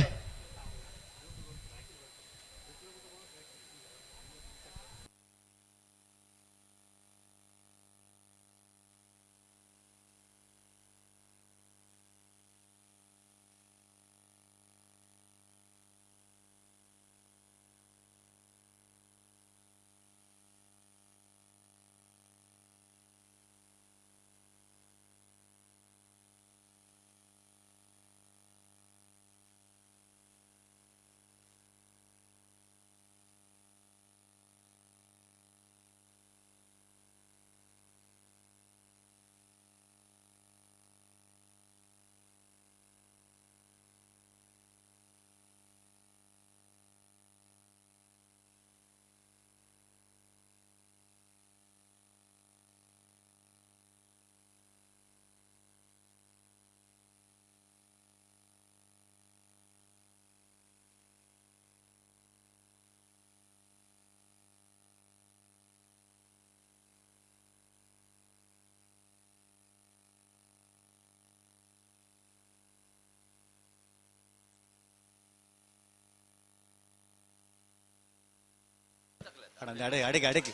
ಅಡಿಗೆ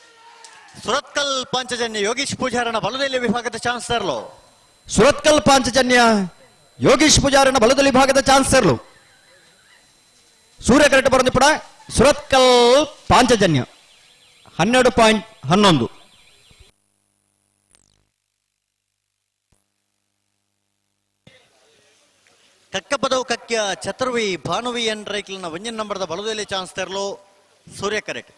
ಸುರತ್ಕಲ್ ಪಾಂಚಜನ್ಯ ಯೋಗೀಶ್ ಪೂಜಾರನ ಬಲದಲ್ಲಿ ವಿಭಾಗದ ಚಾನ್ಸಲರ್ಲು ಸುರತ್ಕಲ್ ಪಾಂಚಜನ್ಯ ಯೋಗೀಶ್ ಪೂಜಾರನ ಬಲದಲ್ಲಿ ವಿಭಾಗದ ಚಾನ್ಸಲರ್ಲು ಸೂರ್ಯ ಕರೆಕ್ಟ್ ಬರೋದು ಪಡ ಸುರತ್ಕಲ್ ಪಾಂಚಜನ್ಯ 12.11 ಕಕ್ಕಪದವು ಕಕ್ಯ ಚತುರ್ವಿ ಭಾನುವಿ ಎನ್ ರೈಕ್ಲಿನ ಒಂಜನ್ ನಂಬರ್ದ ಬಲದಲ್ಲಿ ಚಾನ್ಸ್ ತೆರಲು ಸೂರ್ಯ ಕರೆಕ್ಟ್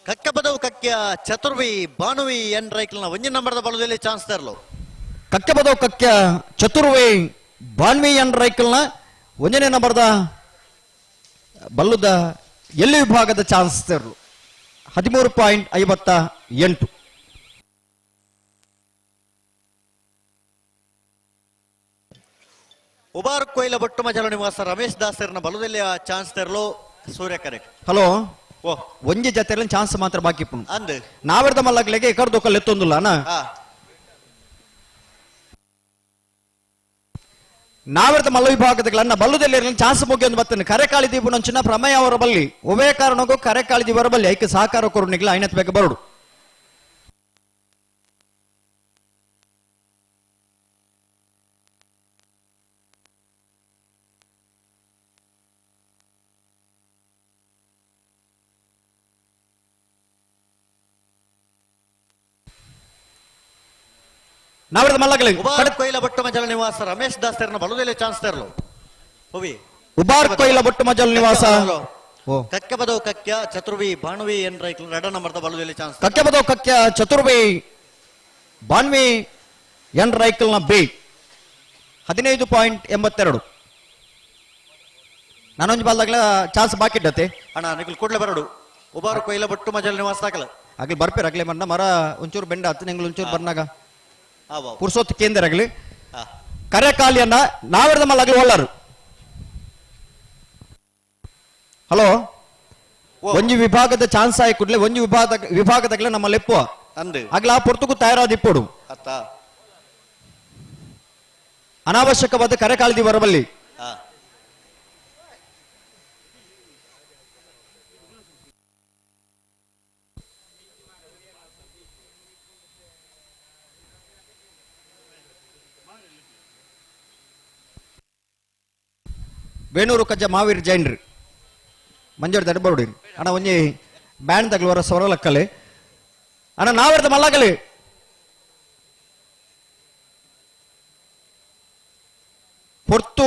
ಕಕ್ಕಪದವು ಕಕ್ಯ ಚತುರ್ವಿ ಭಾನುವಿ ಎನ್ ರೈಕ್ಲಿನ ಒಂಜನ್ ನಂಬರ್ದ ಬಲದಲ್ಲಿ ಚಾನ್ಸ್ ತೆರಲು ಕಕ್ಕಪದವು ಕಕ್ಯ ಚತುರ್ವಿ ಬಾನ್ವಿ ಎನ್ ರೈಕಲ್ನ ಒಂದನೇ ನಂಬರ್ದ ಬಲ್ಲುದ ಎಲ್ಲಿ ವಿಭಾಗದ ಚಾನ್ಸ್ ತೆರಲು 13.58 ಉಬಾರ್ ಕೊಯ್ಲ ಬೊಟ್ಟು ಮಜಲ ನಿವಾಸ ರಮೇಶ್ ದಾಸರ್ನ ಬಲದಲ್ಲಿ ಚಾನ್ಸ್ ತೆರಲು ಸೂರ್ಯ ಕರೆಕ್ಟ್ ಹಲೋ ಒಂಜಿ ಜೊತೆ ಚಾನ್ಸ್ ಮಾತ್ರ ಬಾಕಿ ಅಂದ್ ನಾವೆರ್ದ ಮಲ್ಲಗ್ಲೆಗೆ ಎಕರ್ದು ಒಕ್ಕಲ್ ಎತ್ತೊಂದುಲ್ಲ ಅಣ್ಣ ನಾವೆರ್ದ ಮಲ್ಲ ವಿಭಾಗದ ಬಲ್ಲುದಲ್ಲಿ ಚಾನ್ಸ್ ಮುಗಿಯೊಂದು ಬರ್ತೇನೆ ಕರೆಕಾಳಿ ದೀಪ ನಂಚಿನ ಪ್ರಮೇಯ ಅವರ ಬಲ್ಲಿ ಒವೇ ಕಾರಣಕ್ಕೂ ಕರೆಕಾಳಿ ದೀಪರ ಬಲ್ಲಿ ಐಕೆ ಸಹಕಾರ ಕೊರನಿಗ್ಲ ಐನತ್ ಬೇಕು ಬರೋಡು ನಾವೆರ್ದ ಮಲ್ಲಗ್ಲೆ ಉಬಾರ್ ಕೊಯ್ಲ ಬೊಟ್ಟು ಮಜಲ ನಿವಾಸ ರಮೇಶ್ ದಾಸರ್ನ ಬಲದಲ್ಲಿ ಚಾನ್ಸ್ ತೆರಲು ಹೋವಿ ಉಬಾರ್ ಕೊಯ್ಲ ಬೊಟ್ಟು ಮಜಲ್ ನಿವಾಸ ಕಕ್ಕಪದವು ಕಕ್ಯ ಚತುರ್ವಿ ಭಾನುವಿ ಎನ್ ರೈಕ್ಲಿನ 2 ನಂಬರ್ದ ಬಲದಲ್ಲಿ ಚಾನ್ಸ್ ಕಕ್ಕಪದವು ಕಕ್ಯ ಚತುರ್ವಿ ಬಾನ್ವಿ ಎನ್ ರೈಕಲ್ನ ಬಿ 15.82 ನಾನೊಂದು ಬಾಲ್ದಾಗ್ಲ ಚಾನ್ಸ್ ಬಾಕಿ ಇಟ್ಟತೆ ಅಣ್ಣ ನಿಖಿಲ್ ಕೂಡ್ಲೆ ಬರಡು ಉಬಾರ್ ಕೊಯ್ಲ ಬೊಟ್ಟು ಮಜಲ್ ನಿವಾಸ ದಾಖಲ ಆಗ್ಲಿ ಬರ್ಪೇರ್ ಆಗ್ಲಿ ಮನ್ನ ಮರ ಒಂಚೂರು ಬೆಂಡ ಹತ್ತು ನಿಂಗ್ಳು ಒಂಚೂರು ಬರ್ನಾಗ ಪುರ್ಸೊತ್ತು ಕೇಂದ್ರ ಆಗಲಿ ಕರೆಕಾಲಿಯನ್ನ ನಾವೆರ್ದ ಮಲ್ಲಾಗ್ಲಿ ಒಳ್ಳಾರು ಹಲೋ ಒಂಜಿ ವಿಭಾಗದ ಚಾನ್ಸ್ ಆಯ್ ಕೂಡಲೇ ಒಂಜಿ ವಿಭಾಗದಾಗಲೇ ನಮ್ಮ ಲೆಪ್ಪುವ ಆಗ್ಲ ಪೊರ್ತುಕು ತಯಾರಾದಿಪ್ಪೋಡು ಅನಾವಶ್ಯಕವಾದ ಕರೆಕಾಲಿದಿ ಬರಬಲ್ಲಿ ಬೇಣೂರು ಕಜ್ಜ ಮಾವೀರ್ ಜೈನ್ರಿ ಮಂಜೂರು ದಡ್ಬರ್ಡಿ ಅಣ್ಣ ಒಂಜಿ ಬ್ಯಾಂಡ್ ತಗಲುವರ ಸ್ವರಲಕ್ಕಲೆ ಅಣ್ಣ ನಾವೆರ್ದ ಮಲ್ಲಾಗಲಿ ಪೊರ್ತು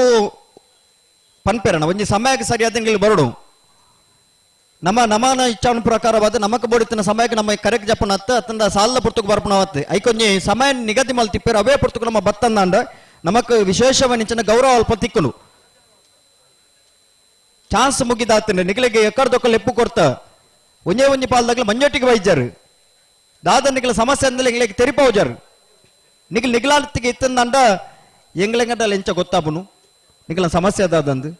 ಪನ್ಪೇರಣ್ಣ ಒಂಜಿ ಸಮಯಕ್ಕೆ ಸರಿಯಾದ ಬರೋಡು ನಮ್ಮ ನಮನ ಇಚ್ಛಾನ ಪ್ರಕಾರವಾದ ನಮಕ್ ಬೋಡಿತಿನ ಸಮಯಕ್ಕೆ ನಮ್ಮ ಕರೆಕ್ಟ್ ಜಪ್ಪನ ಅತ್ತಂದ ಸಾಲ ಪುರ್ತುಕು ಬರ್ಪಣವತ್ತೆ ಐಕೊಂಜಿ ಸಮಯ ನಿಗದಿ ಮಲ್ ತಿಪ್ಪೇರು ಅವೇ ಪುರ್ತುಕು ನಮ್ಮ ಬತ್ತಂದ ನಮಕ್ ವಿಶೇಷವನಿಂಚಿನ ಗೌರವ ಅಲ್ಪ ತಿಕ್ಕನು ಚಾನ್ಸ್ ಮುಗಿದಾತನ ನಿಗಲಿಗೆ ಎಕ್ಕರ್ದೊಕ್ಕಲ್ ಎಪ್ಪು ಕೊಡ್ತ ಒಂಜೇ ಒಂಜಿ ಪಾಲ್ದಾಗ್ಲ ಮಂಜೊಟ್ಟಿಗೆ ವೈದ್ಯರು ದಾದ ನಿಗಲ ಸಮಸ್ಯೆ ಅಂದ್ರೆ ಎಂಗ್ಲಿಗೆ ತೆರಿಪೌಜರು ನಿಗಲ್ ನಿಗಲಾತಿಗೆ ಇತ್ತಂದಂಡ ಎಂಗ್ಲೆಂಗಡ ಲೆಂಚ ಗೊತ್ತಾಪುನು ನಿಗಲ ಸಮಸ್ಯೆ ಅದಾದಂದು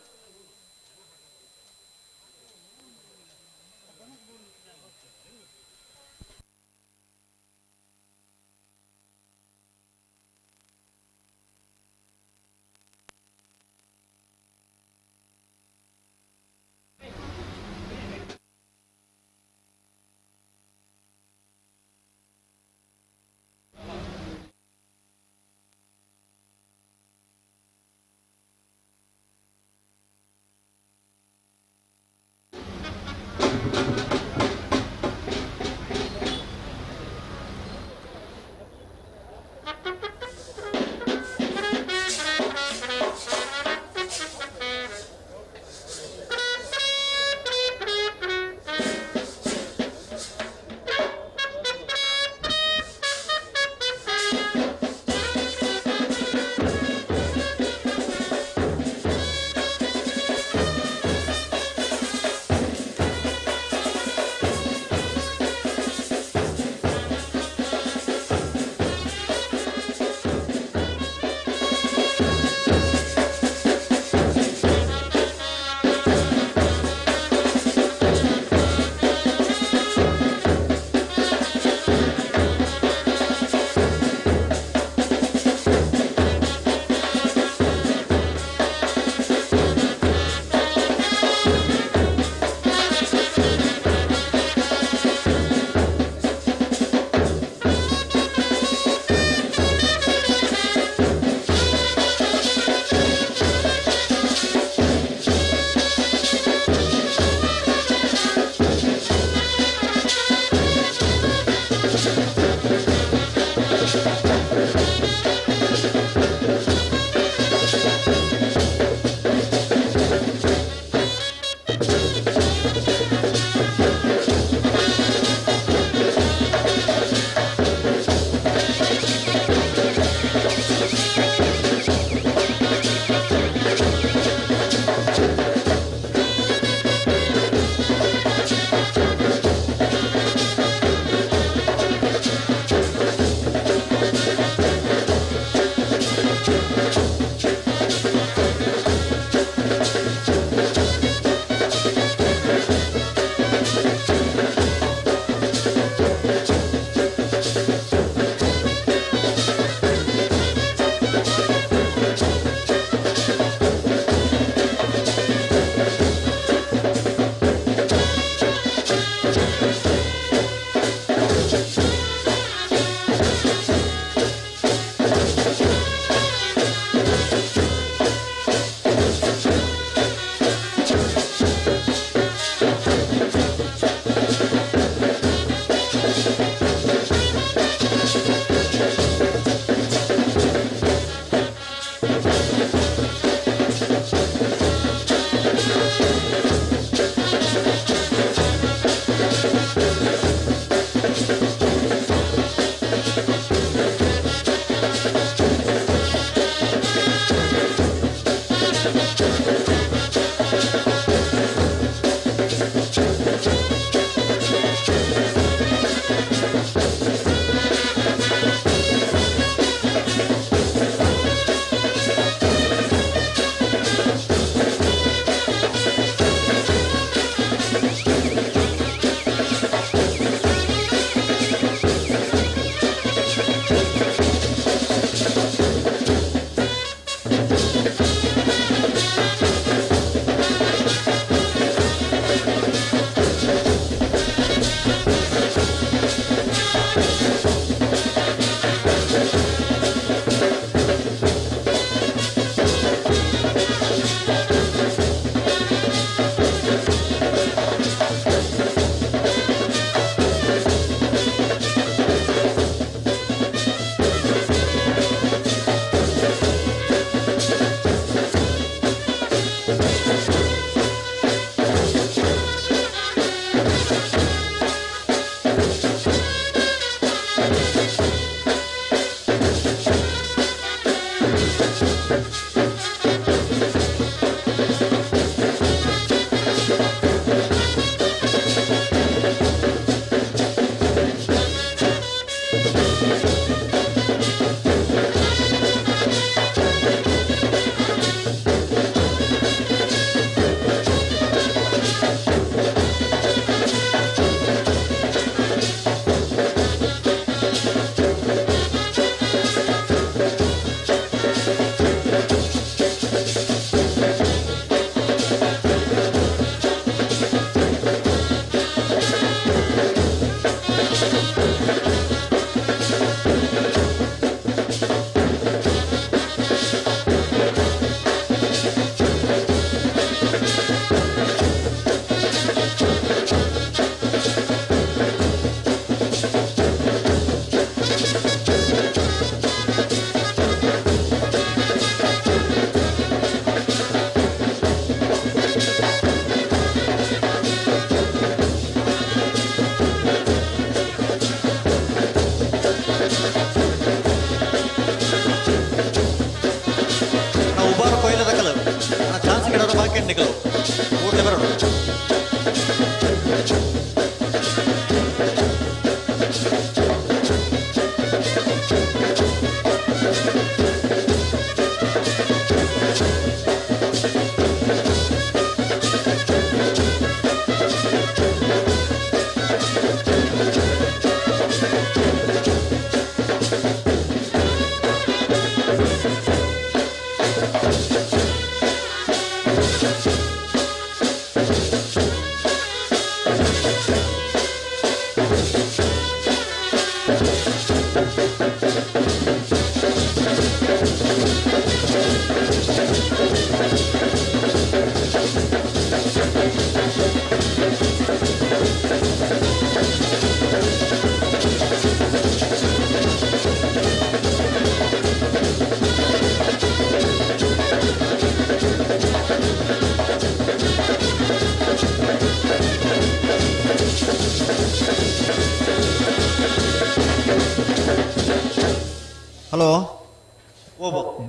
ಹಲೋ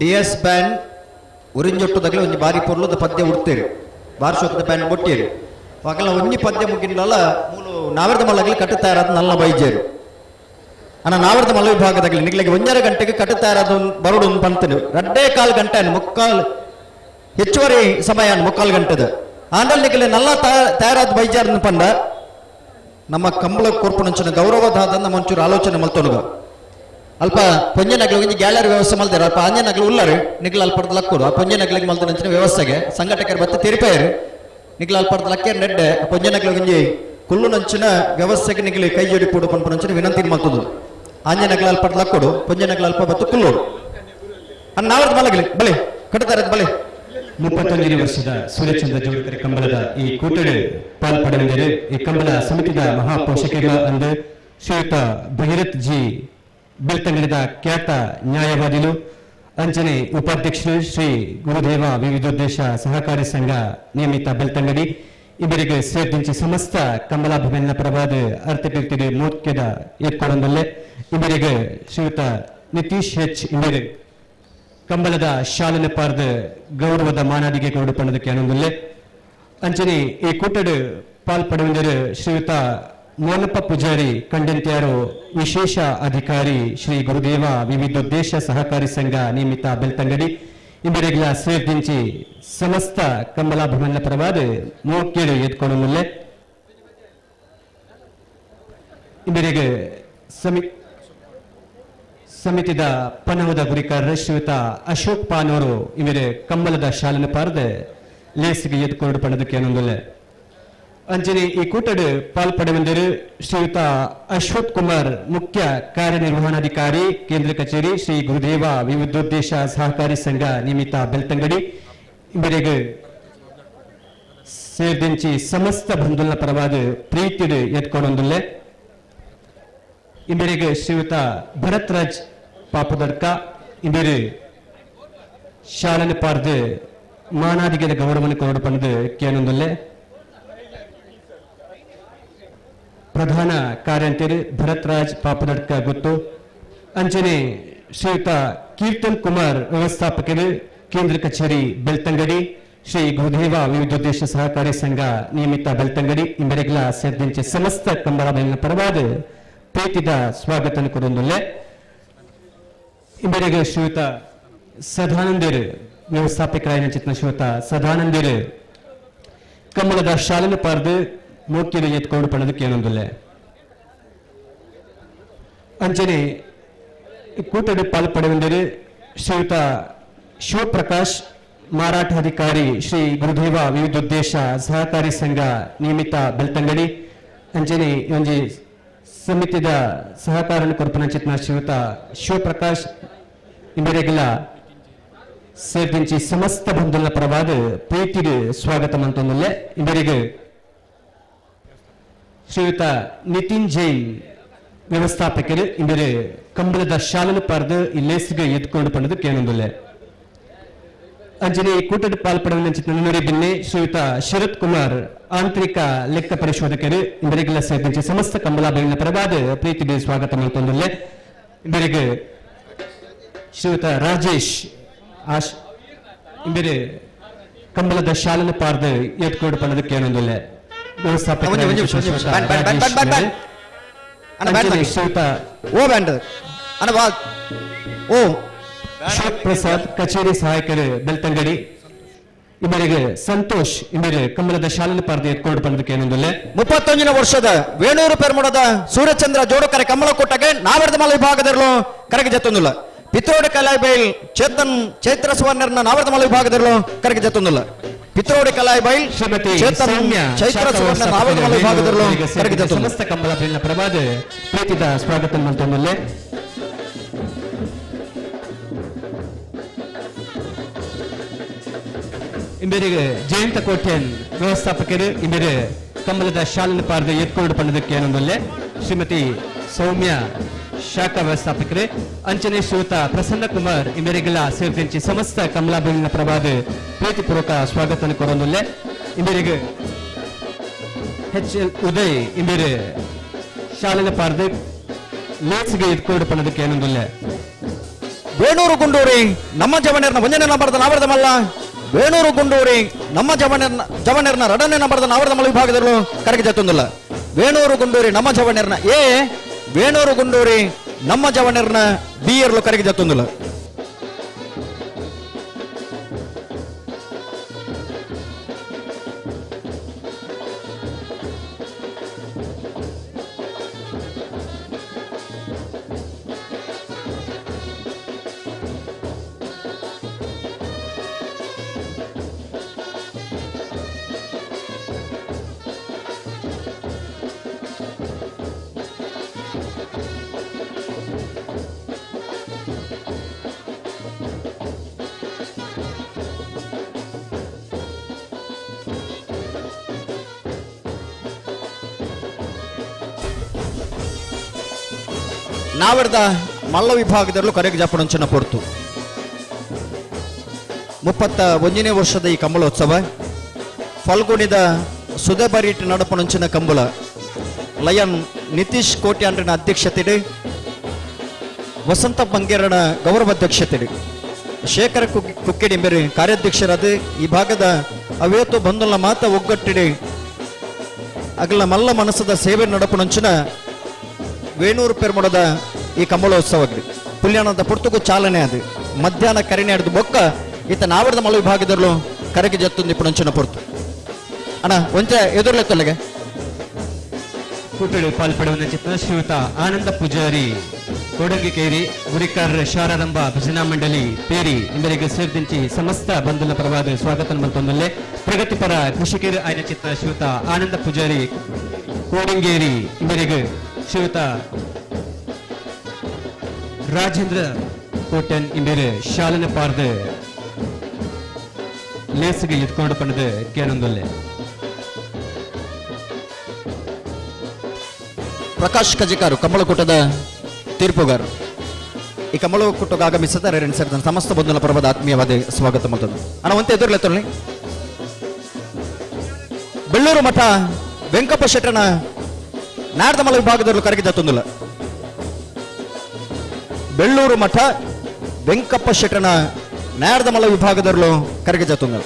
DS ಬ್ಯಾಂಡ್ ಉರಿಂಜೊಟ್ಟದಾಗಲೇ ಒಂಜಿ ಬಾರಿ ಪೊರ್ಲದ ಪದ್ಯ ಉಡ್ತೇರಿ ಬಾರ್ಶೋಕದ ಬ್ಯಾಂಡ್ ಬೊಟ್ಟೇರಿ ಅವಾಗಲ ಒಂಜಿ ಪದ್ಯ ಮುಗಿನಲ್ಲ ಮೂಲು ನಾವರದ ಮಲ್ಲಗಲಿ ಕಟ್ಟುತ್ತಾ ಇರೋದು ನಲ್ಲ ಬೈಜೇರು ಅನ್ನ ನಾವರದ ಮಲ್ಲ ವಿಭಾಗದಾಗಲಿ ನಿಗ್ಲಿಗೆ 1.5 ಗಂಟೆಗೆ ಕಟ್ಟುತ್ತಾ ಇರೋದು ಬರೋಡು ಪಂತನು 2.25 ಗಂಟೆ ಮುಕ್ಕಾಲು ಹೆಚ್ಚುವರಿ ಸಮಯ 3/4 ಗಂಟೆದ ಆಂಡಲ್ ನಿಗಲೆ ನಲ್ಲ ತಯಾರಾದ ಬೈಜಾರನ್ನು ಪಂಡ ನಮ್ಮ ಕಂಬಳ ಕೋರ್ಪುನಂಚಿನ ಗೌರವದಾದ ಮಂಚೂರು ಆಲೋಚನೆ ಮಲ್ತೊನುಗ ಅಲ್ಪ ಪೊಂಜನಗ್ಲ ಒಂಜಿ ಗ್ಯಾಲರಿ ವ್ಯವಸ್ಥೆ ಮಲ್ದಾರ ಅಲ್ಪ ಆಂಜನಗ್ಲ ಉಳ್ಳರು ನಿಗ್ಲ ಅಲ್ಪರ್ದ ಲಕ್ಕುಡು ಆ ಪೊಂಜನಗ್ಲಿಗೆ ಮಲ್ತನಂಚಿನ ವ್ಯವಸ್ಥೆಗೆ ಸಂಘಟಕರು ಬತ್ತ ತಿರುಪೇರು ನಿಗ್ಲ ಅಲ್ಪರ್ದ ಲಕ್ಕೇರು ನೆಡ್ಡೆ ಆ ಪೊಂಜನಗ್ಲ ಒಂಜಿ ಕುಲ್ಲು ನಂಚಿನ ವ್ಯವಸ್ಥೆಗೆ ನಿಗ್ಲಿ ಕೈ ಜೋಡಿ ಕೊಡು ಪಂಪನಂಚಿನ ವಿನಂತಿ ಮಲ್ತದು ಆಂಜನಗ್ಲ ಅಲ್ಪರ್ದ ಲಕ್ಕುಡು ಪೊಂಜನಗ್ಲ ಅಲ್ಪ ಬತ್ತು ಕುಲ್ಲೋಡು ಅನ್ನ ನಾವರ್ದ ಮಲಗಲಿ ಬಲೆ ಕಟ್ತಾರೆ ಬಲೆ 31ನೇ ವರ್ಷದ ಸೂರ್ಯಚಂದ್ರ ಜೋಡಕರೆ ಕಂಬಳದ ಈ ಕೂಟಡು ಪಾಲ್ಪಡಲಿದ್ದಾರೆ. ಈ ಕಂಬಳ ಸಮಿತಿಯ ಮಹಾಪೋಷಕರು ಅಂದು ಶ್ರೀಯುತ ಭಗೀರಥ್ ಜಿ ಬೆಳ್ತಂಗಡಿದ ಖ್ಯಾತ ನ್ಯಾಯವಾದಿಗಳು ಅಂಚನೆ ಉಪಾಧ್ಯಕ್ಷರು ಶ್ರೀ ಗುರುದೇವ ವಿವಿಧೋದ್ದೇಶ ಸಹಕಾರಿ ಸಂಘ ನಿಯಮಿತ ಬೆಳ್ತಂಗಡಿ ಇವರಿಗೆ ಸೇರ್ದಿಂಚಿ ಸಮಸ್ತ ಕಂಬಳಾಭಿಮಾನ ಪ್ರಭಾದ ಅರ್ಥಕೀರ್ತಿಗೆ ಮುಖ್ಯದ ಏರ್ಕೊಳ್ಳೊಂದಲ್ಲೇ ಇವರಿಗೆ ಶ್ರೀಯುತ ನಿತೀಶ್ ಹೆಚ್ ಇವರಿಗೆ ಕಂಬಳದ ಶಾಲನೆ ಪಾರ್ದ ಗೌರವದ ಮಾನಾದಿಗೆ ಗೌರವಪಣ್ಣದಕ್ಕೆ ಅನ್ನೊಂದಲ್ಲೇ ಅಂಚನೆ ಈ ಕೂಟಡು ಪಾಲ್ಪಡುವುದರ ಶ್ರೀಯುತ ಮೋನಪ್ಪ ಪೂಜಾರಿ ಕಂಡೆಂತ್ಯಾರು ವಿಶೇಷ ಅಧಿಕಾರಿ ಶ್ರೀ ಗುರುದೇವ ವಿವಿಧೋದ್ದೇಶ ಸಹಕಾರಿ ಸಂಘ ನಿಯಮಿತ ಬೆಳ್ತಂಗಡಿ ಇವರಿಗೆಲ್ಲ ಸೇರ್ದಿಂಚಿ ಸಮಸ್ತ ಕಂಬಳಾಭಿಮಾನ ಪರವಾದ ಮೋಕ್ಯರು ಎತ್ಕೊಳ್ಳುವುದಲ್ಲೇ ಇವರಿಗೆ ಸಮಿತಿದ ಪನವದ ಗುರಿಕಾರರ ಶ್ರೀಯುತ ಅಶೋಕ್ ಪಾನವರು ಇವರೇ ಕಂಬಳದ ಶಾಲನೆ ಪಾರ್ದ ಲೇಸಿಗೆ ಎತ್ಕೊಂಡು ಪಡೆದಕ್ಕೆ ಅನ್ನೊಂದಲ್ಲೇ ಅಂಚನೆ ಈ ಕೂಟಡು ಪಾಲ್ಪಡುವಂದರು ಶ್ರೀಯುತ ಅಶ್ವಥ್ ಕುಮಾರ್ ಮುಖ್ಯ ಕಾರ್ಯನಿರ್ವಹಣಾಧಿಕಾರಿ ಕೇಂದ್ರ ಕಚೇರಿ ಶ್ರೀ ಗುರುದೇವ ವಿವಿಧೋದ್ದೇಶ ಸಹಕಾರಿ ಸಂಘ ನಿಯಮಿತ ಬೆಳ್ತಂಗಡಿ ಇವರಿಗೆ ಸೇರ್ದಿಂಚಿ ಸಮಸ್ತ ಬಂಧುಗಳ ಪರವಾದ ಪ್ರೀತಿಡು ಎತ್ಕೊಂಡೊಂದಲ್ಲೇ ಇವರಿಗೆ ಶ್ರೀಯುತ ಭರತ್ ರಾಜ್ ಪಾಪದರ್ಕ ಇವರು ಶಾಲನೆ ಪಾರ್ದು ಮಾನಾದಿಗೆದ ಗೌರವವನ್ನು ಕೊರಡು ಕೇಳೊಂದಲ್ಲೇ ಪ್ರಧಾನ ಕಾರ್ಯಂತರು ಭರತ್ ರಾಜ್ ಪಾಪದರ್ಕ ಗೊತ್ತು ಅಂಚನೆ ಶ್ರೀಯುತ ಕೀರ್ತನ್ ಕುಮಾರ್ ವ್ಯವಸ್ಥಾಪಕರು ಕೇಂದ್ರ ಕಚೇರಿ ಬೆಳ್ತಂಗಡಿ ಶ್ರೀ ಗುರುದೇವ ವಿವಿಧೋದ್ದೇಶ ಸಹಕಾರಿ ಸಂಘ ನಿಯಮಿತ ಬೆಳ್ತಂಗಡಿ ಇವರಿಗೆಲ್ಲ ಸೇರಿದಂತೆ ಸಮಸ್ತ ಕಂಬಳಾಭಿಮಾನ ಪರವಾದ ಪ್ರೀತಿದ ಸ್ವಾಗತ ಕೊಡೊಂದಲ್ಲೇ ಇವರಿಗೆ ಶ್ರೀಯುತ ಸದಾನಂದರು ವ್ಯವಸ್ಥಾಪಕರಾಯ ಚಿತ್ನ ಶ್ರೀಯುತ ಸದಾನಂದರು ಕಂಬಳದ ಶಾಲನೆ ಪಾರ್ದು ಮೋಕ್ಯರು ಎತ್ಕೊಂಡು ಪಡೆದಕ್ಕೆ ಏನೊಂದಲ್ಲೇ ಅಂಚನೆ ಕೂಟಡು ಪಾಲ್ಪಡುವಂದರು ಶ್ರೀಯುತ ಶಿವಪ್ರಕಾಶ್ ಮಾರಾಟಾಧಿಕಾರಿ ಶ್ರೀ ಗುರುದೇವ ವಿವಿಧೋದ್ದೇಶ ಸಹಕಾರಿ ಸಂಘ ನಿಯಮಿತ ಬೆಳ್ತಂಗಡಿ ಅಂಚನೆ ಒಂಜಿ ಸಮಿತಿದ ಸಹಕಾರ ಕೊರಪನ ಚಿತ್ನ ಶ್ರೀಯುತ ಶಿವಪ್ರಕಾಶ್ ಇವರಿಗೆಲ್ಲ ಸೇರ್ದಿಂಚಿ ಸಮಸ್ತ ಬಂಧುಗಳ ಪರವಾದ ಪ್ರೀತಿಗೆ ಸ್ವಾಗತ ಮಂತೊಂದಲ್ಲೇ ಇವರಿಗೆ ಶ್ರೀಯುತ ನಿತಿನ್ ಜೈನ್ ವ್ಯವಸ್ಥಾಪಕರು ಇವರೇ ಕಂಬಳದ ಶಾಲನೆ ಪಾರ್ದು ಈ ಲೇಸಿಗೆ ಎತ್ಕೊಂಡು ಪಡೆದು ಕೇಳೊಂದಲ್ಲೇ ಅಂಜನೆ ಕೂಟದ ಪಾಲ್ಪಡುವ ಚಿತ್ರ ಬಿನ್ನೆ ಶ್ರೀಯುತ ಶರತ್ ಕುಮಾರ್ ಆಂತರಿಕ ಲೆಕ್ಕ ಪರಿಶೋಧಕರು ಇವರಿಗೆಲ್ಲ ಸೇರಿದಂತೆ ಸಮಸ್ತ ಕಂಬಳಾಭಿಮಾನ ಪರವಾದ ಪ್ರೀತಿಗೆ ಸ್ವಾಗತ ಮಾಡ್ಕೊಂಡಲ್ಲೇ ಇವರಿಗೆ ಶ್ರೀಯುತ ರಾಜೇಶ್ ಇವರೇ ಕಂಬಳದ ಶಾಲನೆ ಪಾರ್ದು ಎತ್ಕೊಂಡು ಪಡೆದಕ್ಕೆ ಏನೊಂದಲ್ಲೇ ಶ್ರೀಯುತ ಶಿವ್ ಪ್ರಸಾದ್ ಕಚೇರಿ ಸಹಾಯಕರು ಬೆಳ್ತಂಗಡಿ ಇವರಿಗೆ ಸಂತೋಷ್ ಇವರೇ ಕಂಬಳದ ಶಾಲನೆ ಪಾರ್ದು ಎತ್ಕೊಂಡು ಬಂದಕ್ಕೆ ಏನೊಂದಲ್ಲೇ 31ನೇ ವರ್ಷದ ವೇಣೂರು ಪೆರ್ಮುಡದ ಸೂರ್ಯಚಂದ್ರ ಜೋಡುಕರೆ ಕಂಬಳ ಕೊಟ್ಟಗೆ ನಾವರ್ದ ಮಲ ವಿಭಾಗದಲ್ಲೂ ಕರೆಗೆ ಜತ್ತೊಂದಿಲ್ಲ ಪಿತ್ರೋಡ ಕಲಾಯ್ ಬೈಲ್ ಚೇತನ್ ಚೈತ್ರ ಸುವರ್ಣರ್ನ ನಾವರ್ದ ಮಲ ವಿಭಾಗದಲ್ಲೂ ಕರೆಗೆ ಜತ್ತೊಂದಿಲ್ಲ ಪಿತ್ರೋಡಿ ಕಲಾಯಿ ಬೈಲ್ ಶ್ರೀಮತಿ ಚೇತನ್ ಸೌಮ್ಯ ಚೈತ್ರ ಸುವರ್ಣ ನಾವದ ಮಲ ವಿಭಾಗದಲ್ಲೂ ಕರಗಿದ ಸಮಸ್ತ ಕಂಬಳ ಬೆಳ್ಳಿನ ಪ್ರಭಾದ ಪ್ರೀತಿದ ಸ್ವಾಗತ ಮಂತೊಂದಲ್ಲೇ ಇಂಬೆರಿಗೆ ಜಯಂತ ಕೋಟ್ಯನ್ ವ್ಯವಸ್ಥಾಪಕರು ಇಂಬೆರೆ ಕಂಬಳದ ಶಾಲೆನ ಪಾರ್ದ ಎತ್ಕೊಂಡು ಪಂಡದಕ್ಕೆ ಏನೊಂದಲ್ಲೇ ಶ್ರೀಮತಿ ಸೌಮ್ಯ ಶಾಖಾ ವ್ಯವಸ್ಥಾಪಕರೇ ಅಂಚನೆ ಶ್ರೀಯುತ ಪ್ರಸನ್ನ ಕುಮಾರ್ ಇಂಬೆರಿಗೆಲ್ಲ ಸೇರಿದಂತೆ ಸಮಸ್ತ ಕಮಲಾ ಬೆಳ್ಳಿನ ಪ್ರಭಾದ ಪ್ರೀತಿಪೂರ್ವಕ ಸ್ವಾಗತ ಕೊರೊಂದಲ್ಲೇ ಇಂಬೆರಿಗೆ HL ಉದಯ್ ಇಂಬೆರೆ ಶಾಲೆನ ಪಾರ್ದ ಲೇಟ್ಸ್ಗೆ ಎತ್ಕೊಂಡು ಪಂಡದಕ್ಕೆ ಏನೊಂದಲ್ಲೇ ವೇಣೂರು ಗುಂಡೂರಿ ನಮ್ಮ ಜವನೇರ್ನ ಒಂದನೇ ನಂಬರ್ದ ನಾವರದ ಮಲ್ಲ ವೇಣೂರು ಗುಂಡೂರಿ ನಮ್ಮ ಜವನೇರ್ನ ಎರಡನೇ ನಂಬರ್ದ ನಾವರದ ಮಲ್ಲ ವಿಭಾಗದಲ್ಲೂ ಕರಗಿದತ್ತೊಂದಿಲ್ಲ ವೇಣೂರು ಗುಂಡೂರಿ ನಮ್ಮ ಜವನೇರ್ನ ಎ ವೇಣೂರು ಗುಂಡೂರಿ ನಮ್ಮ ಜವನೇರ್ನ ಬಿ ಎರಲು ಕರಗಿದತ್ತೊಂದಿಲ್ಲ ನಾವರ್ದ ಮಲ್ಲ ವಿಭಾಗದಲ್ಲೂ ಕರೆಗೆ ಜಾಪಣಂಚನ ಪೊರ್ತು 31ನೇ ವರ್ಷದ ಈ ಕಂಬಳೋತ್ಸವ ಫಲ್ಗುಣಿದ ಸುಧಬರಿಟ್ ನಡಪಣಂಚಿನ ಕಂಬಳ ಲಯನ್ ನಿತೀಶ್ ಕೋಟ್ಯಾಂಡ್ರನ ಅಧ್ಯಕ್ಷತೆಡೆ ವಸಂತ ಬಂಗೇರನ ಗೌರವಾಧ್ಯಕ್ಷತೆಡೆ ಶೇಖರ ಕುಕ್ಕೆಡಿಂಬೆರೆ ಕಾರ್ಯಾಧ್ಯಕ್ಷರಾದ ಈ ಭಾಗದ ಅವೇತು ಬಂಧುಲ ಮಾತ ಒಗ್ಗಟ್ಟಿಡೆ ಅಗಲ ಮಲ್ಲ ಮನಸ್ಸದ ಸೇವೆ ನಡಪಣಂಚಿನ ವೇಣೂರು ಪೆರ್ಮೊಡದ ಈ ಕಂಬಳೋತ್ಸವಕ್ಕೆ ಪುಲ್ಯಾಣದ ಪುರ್ತುಗೂ ಚಾಲನೆ ಅದು ಮಧ್ಯಾಹ್ನ ಕರೆನೆ ಹಿಡಿದು ಬೊಕ್ಕ ಈತ ನಾವರದ ಮಲ ವಿಭಾಗದಲ್ಲೂ ಕರೆಗೆ ಜತ್ತೊಂದು ಪುಣಂಚನ ಪೊರ್ತು ಅಣ್ಣ ಒಂಚ ಎದುರ್ಲೆತ್ತೊಲೆಗೆ ಕೂಟಳು ಪಾಲ್ಪಡುವ ಚಿತ್ರ ಶ್ರೀಯುತ ಆನಂದ ಪೂಜಾರಿ ಕೋಡಂಗಿಕೇರಿ ಗುರಿಕಾರ್ ಶಾರದಾಂಬ ಭಜನಾ ಮಂಡಳಿ ಪೇರಿ ಇಂದರಿಗೆ ಸೇರಿದಂತೆ ಸಮಸ್ತ ಬಂಧುಲ ಪ್ರವಾದ ಸ್ವಾಗತ ಮಂತೊಂದಲ್ಲೇ ಪ್ರಗತಿಪರ ಕೃಷಿಕರು ಆಯ್ನ ಚಿತ್ರ ಶ್ರೀಯುತ ಆನಂದ ಪೂಜಾರಿ ಕೋಡಂಗೇರಿ ಇಂದರಿಗೆ ಶ್ರೀಯುತ ರಾಜೇಂದ್ರ ಕೋಟನ್ ಇಂಬೇರೆ ಶಾಲೆನ ಪಾರ್ದ ಲೇಸಿಗೆ ಎತ್ಕೊಂಡು ಪಣದ ಕೇನೊಂದಲ್ಲೇ ಪ್ರಕಾಶ್ ಕಜಿಕಾರು ಕಂಬಳಕೂಟದ ತೀರ್ಪುಗಾರು ಈ ಕಂಬಳಕೂಟಕ್ಕೆ ಆಗಮಿಸಿದ ರೆರೆಂಡ್ ಸೇರಿದ ಸಮಸ್ತ ಬಂಧುಲ ಪರ್ವದ ಆತ್ಮೀಯವಾದ ಸ್ವಾಗತ ಮತ್ತೊಂದು ಅಣ್ಣ ಒಂತೆ ಎದುರ್ಲೆತ್ತೊಳ್ಳಿ ಬೆಳ್ಳೂರು ಮಠ ವೆಂಕಪ್ಪ ಶೆಟ್ಟನ ನಾಡ್ದಮಲ ವಿಭಾಗದಲ್ಲೂ ಕರಗಿದ ತೊಂದಿಲ್ಲ ಬೆಳ್ಳೂರು ಮಠ ವೆಂಕಪ್ಪ ಶೆಟ್ಟನ ನಾಡ್ದಮಲ ವಿಭಾಗದಲ್ಲೂ ಕರಗಿದ ತೊಂದಿಲ್ಲ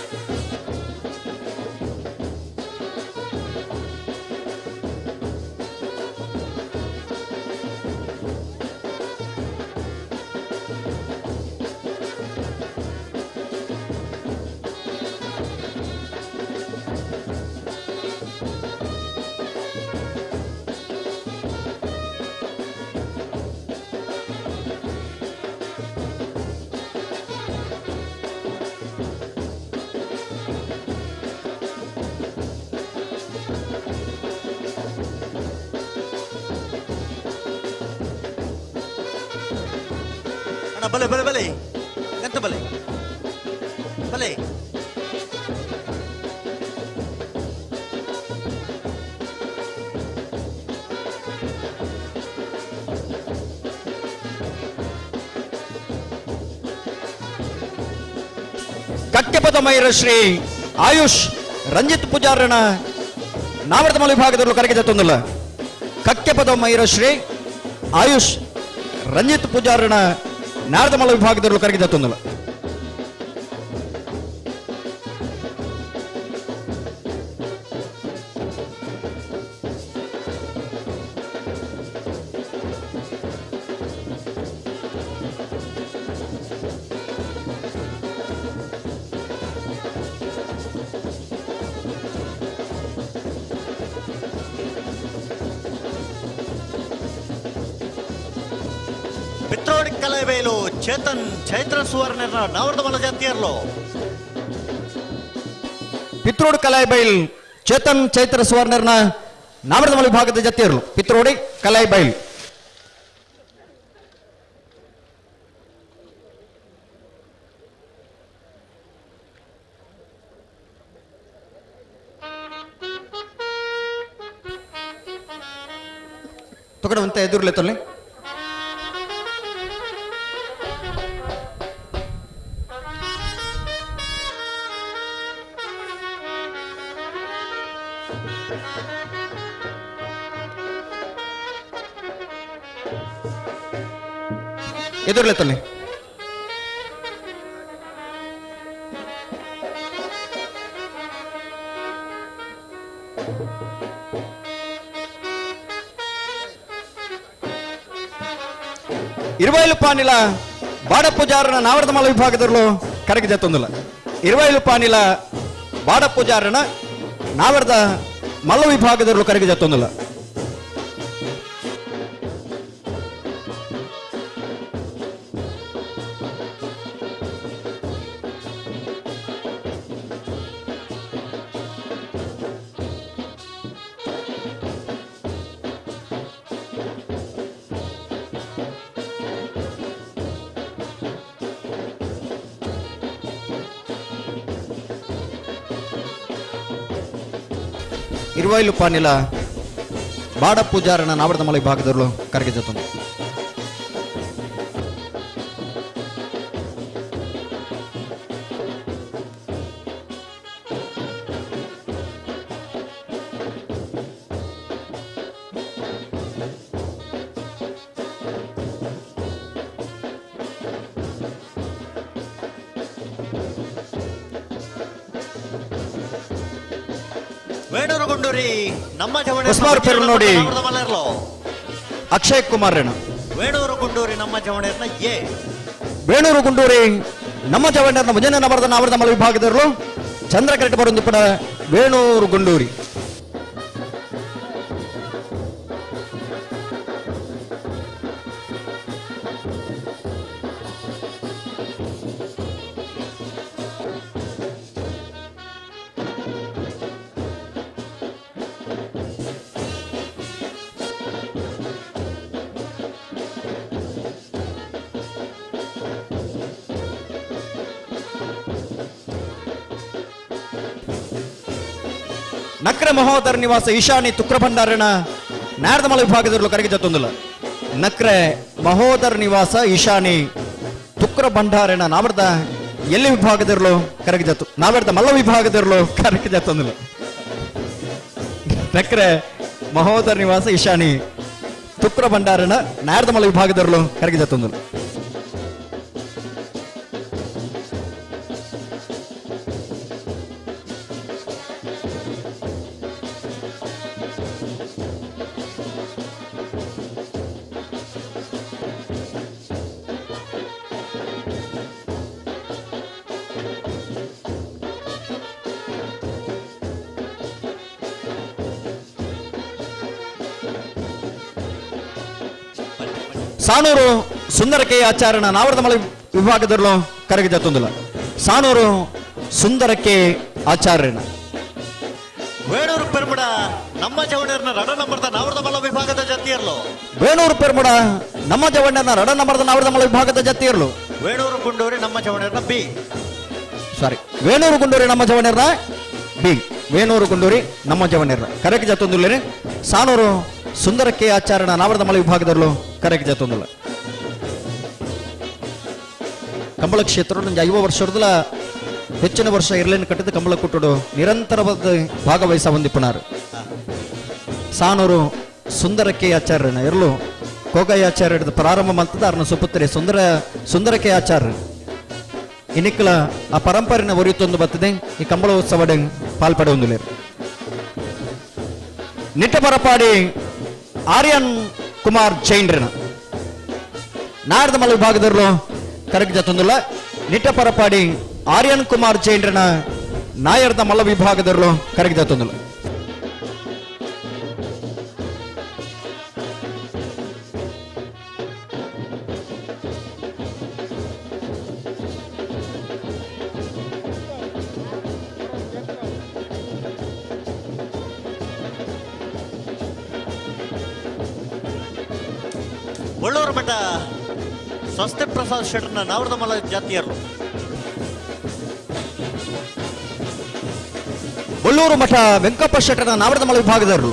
ಬಲೆ ಬಲೆ ಬಲೆ ಎಂತ ಬಲೆ ಬಲೆ ಕಕ್ಕೆಪದ ಮೈರ ಶ್ರೀ ಆಯುಷ್ ರಂಜಿತ್ ಪೂಜಾರನ ನಾವರ್ದಮಲ ವಿಭಾಗದಲ್ಲೂ ಕರಗಿದ ತೊಂದಿಲ್ಲ ಕಕ್ಕೆಪದ ಮೈರ ಶ್ರೀ ಆಯುಷ್ ರಂಜಿತ್ ಪೂಜಾರನ ನಾರದಮಲ ವಿಭಾಗದಲ್ಲೂ ಕರಗಿದ ತೊಂದಿಲ್ಲ ಪಿತ್ರೋಡಿ ಕಲೆಬೇಲು ಚೇತನ್ ಚೈತ್ರ ಸುವರ್ಣನ ನವರದ ಮಲ ಜಾತಿಯರ್ಲು ಪಿತ್ರೋಡ್ ಕಲಾಯಿಬೈಲ್ ಚೇತನ್ ಚೈತ್ರ ಸುವರ್ಣರ್ನ ನಾಮರ್ದಮಲ ವಿಭಾಗದ ಜೊತೆಯರು ಪಿತ್ರೋಡಿ ಕಲಾಯಿಬೈಲ್. ತೊಗೊಂಡಂತ ಎದುರ್ಲೆ ತೊಲ್ಲೆ ಎದುರ್ಲೆ ತೊಲ್ಲೆ ఇరవై పానీల బాడపూజారణ నావర్దమల విభాగదర్లో కరగ జతొందుల 20 పానీల బాడపూజారణ నావర్ద మల్ల విభాగదర్లో కరగ జతొందుల. ఇరవైలు పానీల బాడ పూజారణ నావర్దమల విభాగదర్లో కరగ జతొందు. ವೇಣೂರು ಗುಂಡೂರಿ ನಮ್ಮ ಹೊಸಮಾರು ಪೇರು ನೋಡಿ ಅಕ್ಷಯ್ ಕುಮಾರ್ ರೇಣ. ವೇಣೂರು ಗುಂಡೂರಿ ನಮ್ಮ ಜವಣೇರ್ನ ಎ. ವೇಣೂರು ಗುಂಡೂರಿ ನಮ್ಮ ಜವಣೇರ್ನ ಮುಂಜಾನೆ ನಾವರ್ದಮಲ ವಿಭಾಗದರ್ಲು ಚಂದ್ರಕರೆಟ್ ಬರುಂದು ಪಡ ವೇಣೂರು ಗುಂಡೂರಿ. ನಕ್ರ ಮಹೋದರ ನಿವಾಸ ಈಶಾನಿ ತುಕ್ರ ಭಂಡಾರಣ ನಾರ್ದಮಲ ವಿಭಾಗದಲ್ಲೂ ಕರಗಿ ಜತ್ತೊಂದಿಲ್ಲ. ನಕ್ರೆ ಮಹೋದರ ನಿವಾಸ ಈಶಾನಿ ತುಕ್ರ ಭಂಡಾರಣ ನಾವರ್ದ ಎಲ್ಲಿ ವಿಭಾಗದಲ್ಲೂ ಕರಗಿ ಜತ್ತು ನಾವರ್ದ ಮಲ್ಲ ವಿಭಾಗದಲ್ಲೂ ಕರಗಿ ಜತ್ತೊಂದಿಲ್ಲ. ನಕ್ರೆ ಮಹೋದರ ನಿವಾಸ ಈಶಾನಿ ತುಕ್ರ ಭಂಡಾರಣ ನಾರ್ದಮಲ ವಿಭಾಗದಲ್ಲೂ ಕರಗಿ ಜತ್ತೊಂದಿಲ್ಲ. ಸಾನೂರು ಸುಂದರಕೆ ಆಚಾರಣ ನಾವರ್ದಮಲ ವಿಭಾಗದಲ್ಲೂ ಕರಗಿ ಜತ್ತೊಂದಿಲ್ಲ. ಸಾನೂರು ಸುಂದರಕ್ಕೆ ಆಚಾರ್ಯನ ವೇಣೂರು ಪೆರ್ಮುಡ ನಮ್ಮ ಜವಣೇರ್ನ ರಡ ನಂಬರ್ದ ನಾವರ್ದಮಲ ವಿಭಾಗದ ಜತಿಯರ್ಲು. ವೇಣೂರು ಪೆರ್ಮುಡ ನಮ್ಮ ಜವಣೇರ್ನ ರಡ ನಂಬರ್ದ ನಾವರ್ದಮಲ ವಿಭಾಗದ ಜತಿಯರ್ಲು. ವೇಣೂರು ಗುಂಡೂರಿ ನಮ್ಮ ಜವಣೇರ್ನ ಬಿ. ಸಾರಿ, ವೇಣೂರು ಗುಂಡೂರಿ ನಮ್ಮ ಜವಣೇರ್ನ ಬಿ. ವೇಣೂರು ಗುಂಡೂರಿ ನಮ್ಮ ಜವಣೇರ್ನ ಕರಗಿ ಜತ್ತೊಂದಿಲ್ಲ. ಸಾನೂರು ಸುಂದರಕ್ಕೆ ಆಚಾರಣ ನಾವರ್ದಮಲ ವಿಭಾಗದಲ್ಲೂ ಕರಗಿ ಜತ್ತೊಂದಿಲ್ಲ. ಕಂಬಳ ಕ್ಷೇತ್ರ 50 ವರ್ಷದ ಹೆಚ್ಚಿನ ವರ್ಷ ಇರ್ಲೇನು ಕಟ್ಟಿದ ಕಂಬಳ ಕುಟ್ಟುಡು ನಿರಂತರವಾದ ಭಾಗವಹಿಸ ಹೊಂದಿಪ್ಪನಾರು. ಸಾನೂರು ಸುಂದರಕ್ಕೆ ಆಚಾರ್ಯನ ಎರಲು ಕೋಗೈ ಆಚಾರ್ಯ ಹಿಡಿದು ಪ್ರಾರಂಭ ಮಾಡ್ತದ ಅವ್ರನ್ನ ಸುಪುತ್ರೆ ಸುಂದರಕ್ಕೆ ಆಚಾರ್ಯ ಇನ್ನಿಕ್ಕಲ ಆ ಪರಂಪರೆನ ಒರಿಯೊಂದು ಬರ್ತದೆ. ಈ ಕಂಬಳ ಉತ್ಸವ ಪಾಲ್ಪಡೆ ಹೊಂದಿಲ್ಲ. ನಿಟ್ಟ ಪರಪಾಡಿ ಆರ್ಯನ್ ಕುಮಾರ್ ಜೈನ್ರನ ನಾರ್ದಮಲ ವಿಭಾಗದಲ್ಲೂ ಕರಗಿ ಜತ್ತೊಂದಿಲ್ಲ. ನಿಟ್ಟ ಪರಪಾಡಿ ಆರ್ಯನ್ ಕುಮಾರ್ ಜೈನ್ರನ ನಾಯರ್ದ ಮಲ್ಲ ವಿಭಾಗದಲ್ಲೂ ಕರಗಿ ಜತ್ತೊಂದಿಲ್ಲ. ಒಳ್ಳೂರು ಮಠ ಸ್ವಸ್ತಿ ಪ್ರಸಾದ್ ಶೆಟ್ಟರ್ನ ನಾವರದಮಲ್ಲ ಜಾತಿಯರು. ಒಳ್ಳೂರು ಮಠ ವೆಂಕಪ್ಪ ಶೆಟ್ಟರ್ನ ನಾವರದಮಲ್ಲ ವಿಭಾಗದವರು.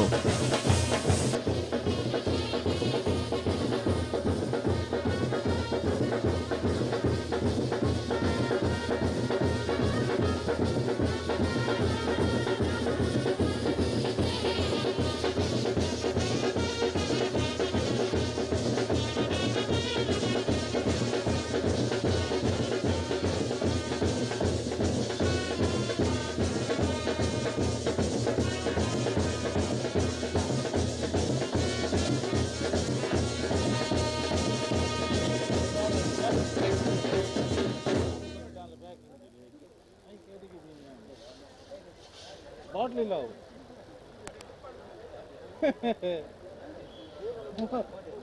ಬಾಟ್ಲಿಲ್ಲ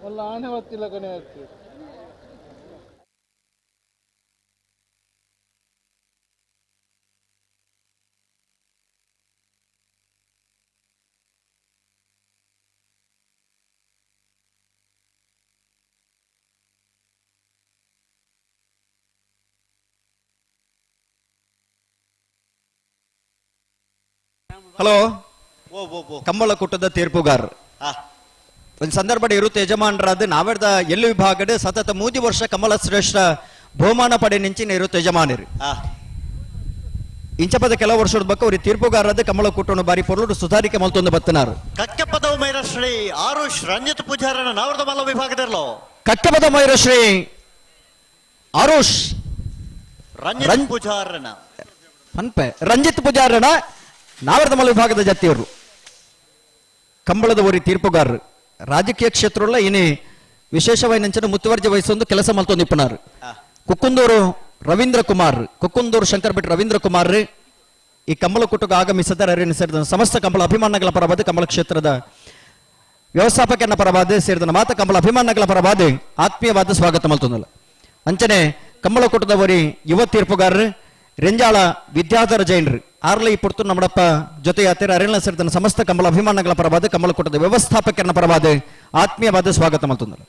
ಒಲ್ಲ ಆನೆ ಹೊತ್ತಿಲ್ಲ ಕೊನೆ ಹೊತ್ತಿ. ಹಲೋ, ಕಂಬಳ ಕೂಟದ ತೀರ್ಪುಗಾರ ಒಂದು ಸಂದರ್ಭ ಇರುತ್ತೆ. ಯಜಮಾನರಾದ ನಾವೆಡ್ದ ಎಲ್ಲಿ ವಿಭಾಗದ ಸತತ 3 ವರ್ಷ ಕಮಲ ಶ್ರೇಷ್ಠ ಬಹುಮಾನ ಪಡೆ ನಿಂಚಿನ ಇರುತ್ತೆ ಯಜಮಾನರು. ಇಂಚಪದ ಕೆಲವು ವರ್ಷದ ಬಕ್ಕ ಅವ್ರಿಗೆ ತೀರ್ಪುಗಾರದ ಕಮಲ ಕೂಟವನ್ನು ಬಾರಿ ಪೊರ್ಲು ಸುಧಾರಿಕೆ ಮಲ್ತೊಂದು ಬತ್ತನಾರು. ಕಕ್ಕಪದ ಮೈರ ಶ್ರೀ ಆರುಷ್ ರಂಜಿತ್ ಪೂಜಾರನ ನಾವರದಮಲ್ಲ ವಿಭಾಗದಲ್ಲೋ. ಕಕ್ಕಪದ ಮೈರ ಶ್ರೀ ಆರುಷ್ ರಂಜಿತ್ ಪೂಜಾರನ ಅನ್ಪೆ ರಂಜಿತ್ ಪೂಜಾರನ ನಾವರದಮಲ್ಲ ವಿಭಾಗದ ಜಾತಿಯವರು. ಕಂಬಳದ ಓರಿ ತೀರ್ಪುಗಾರರು ರಾಜಕೀಯ ಕ್ಷೇತ್ರಲ್ಲ ಇನಿ ವಿಶೇಷವಾಗಿ ನಂಚನ ಮುತುವರ್ಜಿ ವಹಿಸೊಂದು ಕೆಲಸ ಮಲ್ತೊಂದಿಪ್ಪನಾರು. ಕುಕ್ಕುಂದೂರು ರವೀಂದ್ರ ಕುಮಾರ್, ಕುಕ್ಕುಂದೂರು ಶಂಕರ್ ಬಿಟ್ ರವೀಂದ್ರ ಕುಮಾರ್ ಈ ಕಂಬಳ ಕೂಟಕ್ಕೆ ಆಗಮಿಸಿದ್ದಾರೆ. ಸೇರಿದ ಸಮಸ್ತ ಕಂಬಳ ಅಭಿಮಾನಗಳ ಪರವಾದ ಕಂಬಳ ಕ್ಷೇತ್ರದ ವ್ಯವಸ್ಥಾಪಕನ ಪರವಾದ ಸೇರಿದ ಮಾತ ಕಂಬಳ ಅಭಿಮಾನಗಳ ಪರವಾದ ಆತ್ಮೀಯವಾದ ಸ್ವಾಗತ ಮಲ್ತೊಂದಲ್ಲ. ಅಂಚನೆ ಕಂಬಳ ಕೂಟದವರಿ ಯುವ ತೀರ್ಪುಗಾರರು ರೆಂಜಾಳ ವಿದ್ಯಾಧರ ಜೈನರು ಆರ್ಲಿ ಪುರ್ತು ನಮ್ಮಡಪ್ಪ ಜೊತೆ ಯಾತ್ರೆ ಅರಣ್ಯ ಸೇರಿದ ಸಮಸ್ತ ಕಂಬಳ ಅಭಿಮಾನಗಳ ಪರವಾದ ಕಂಬಳ ಕೂಟದ ವ್ಯವಸ್ಥಾಪಕನ ಪರವಾದ ಆತ್ಮೀಯವಾದ ಸ್ವಾಗತ ಮಲ್ತೊಂದಲ್ಲ.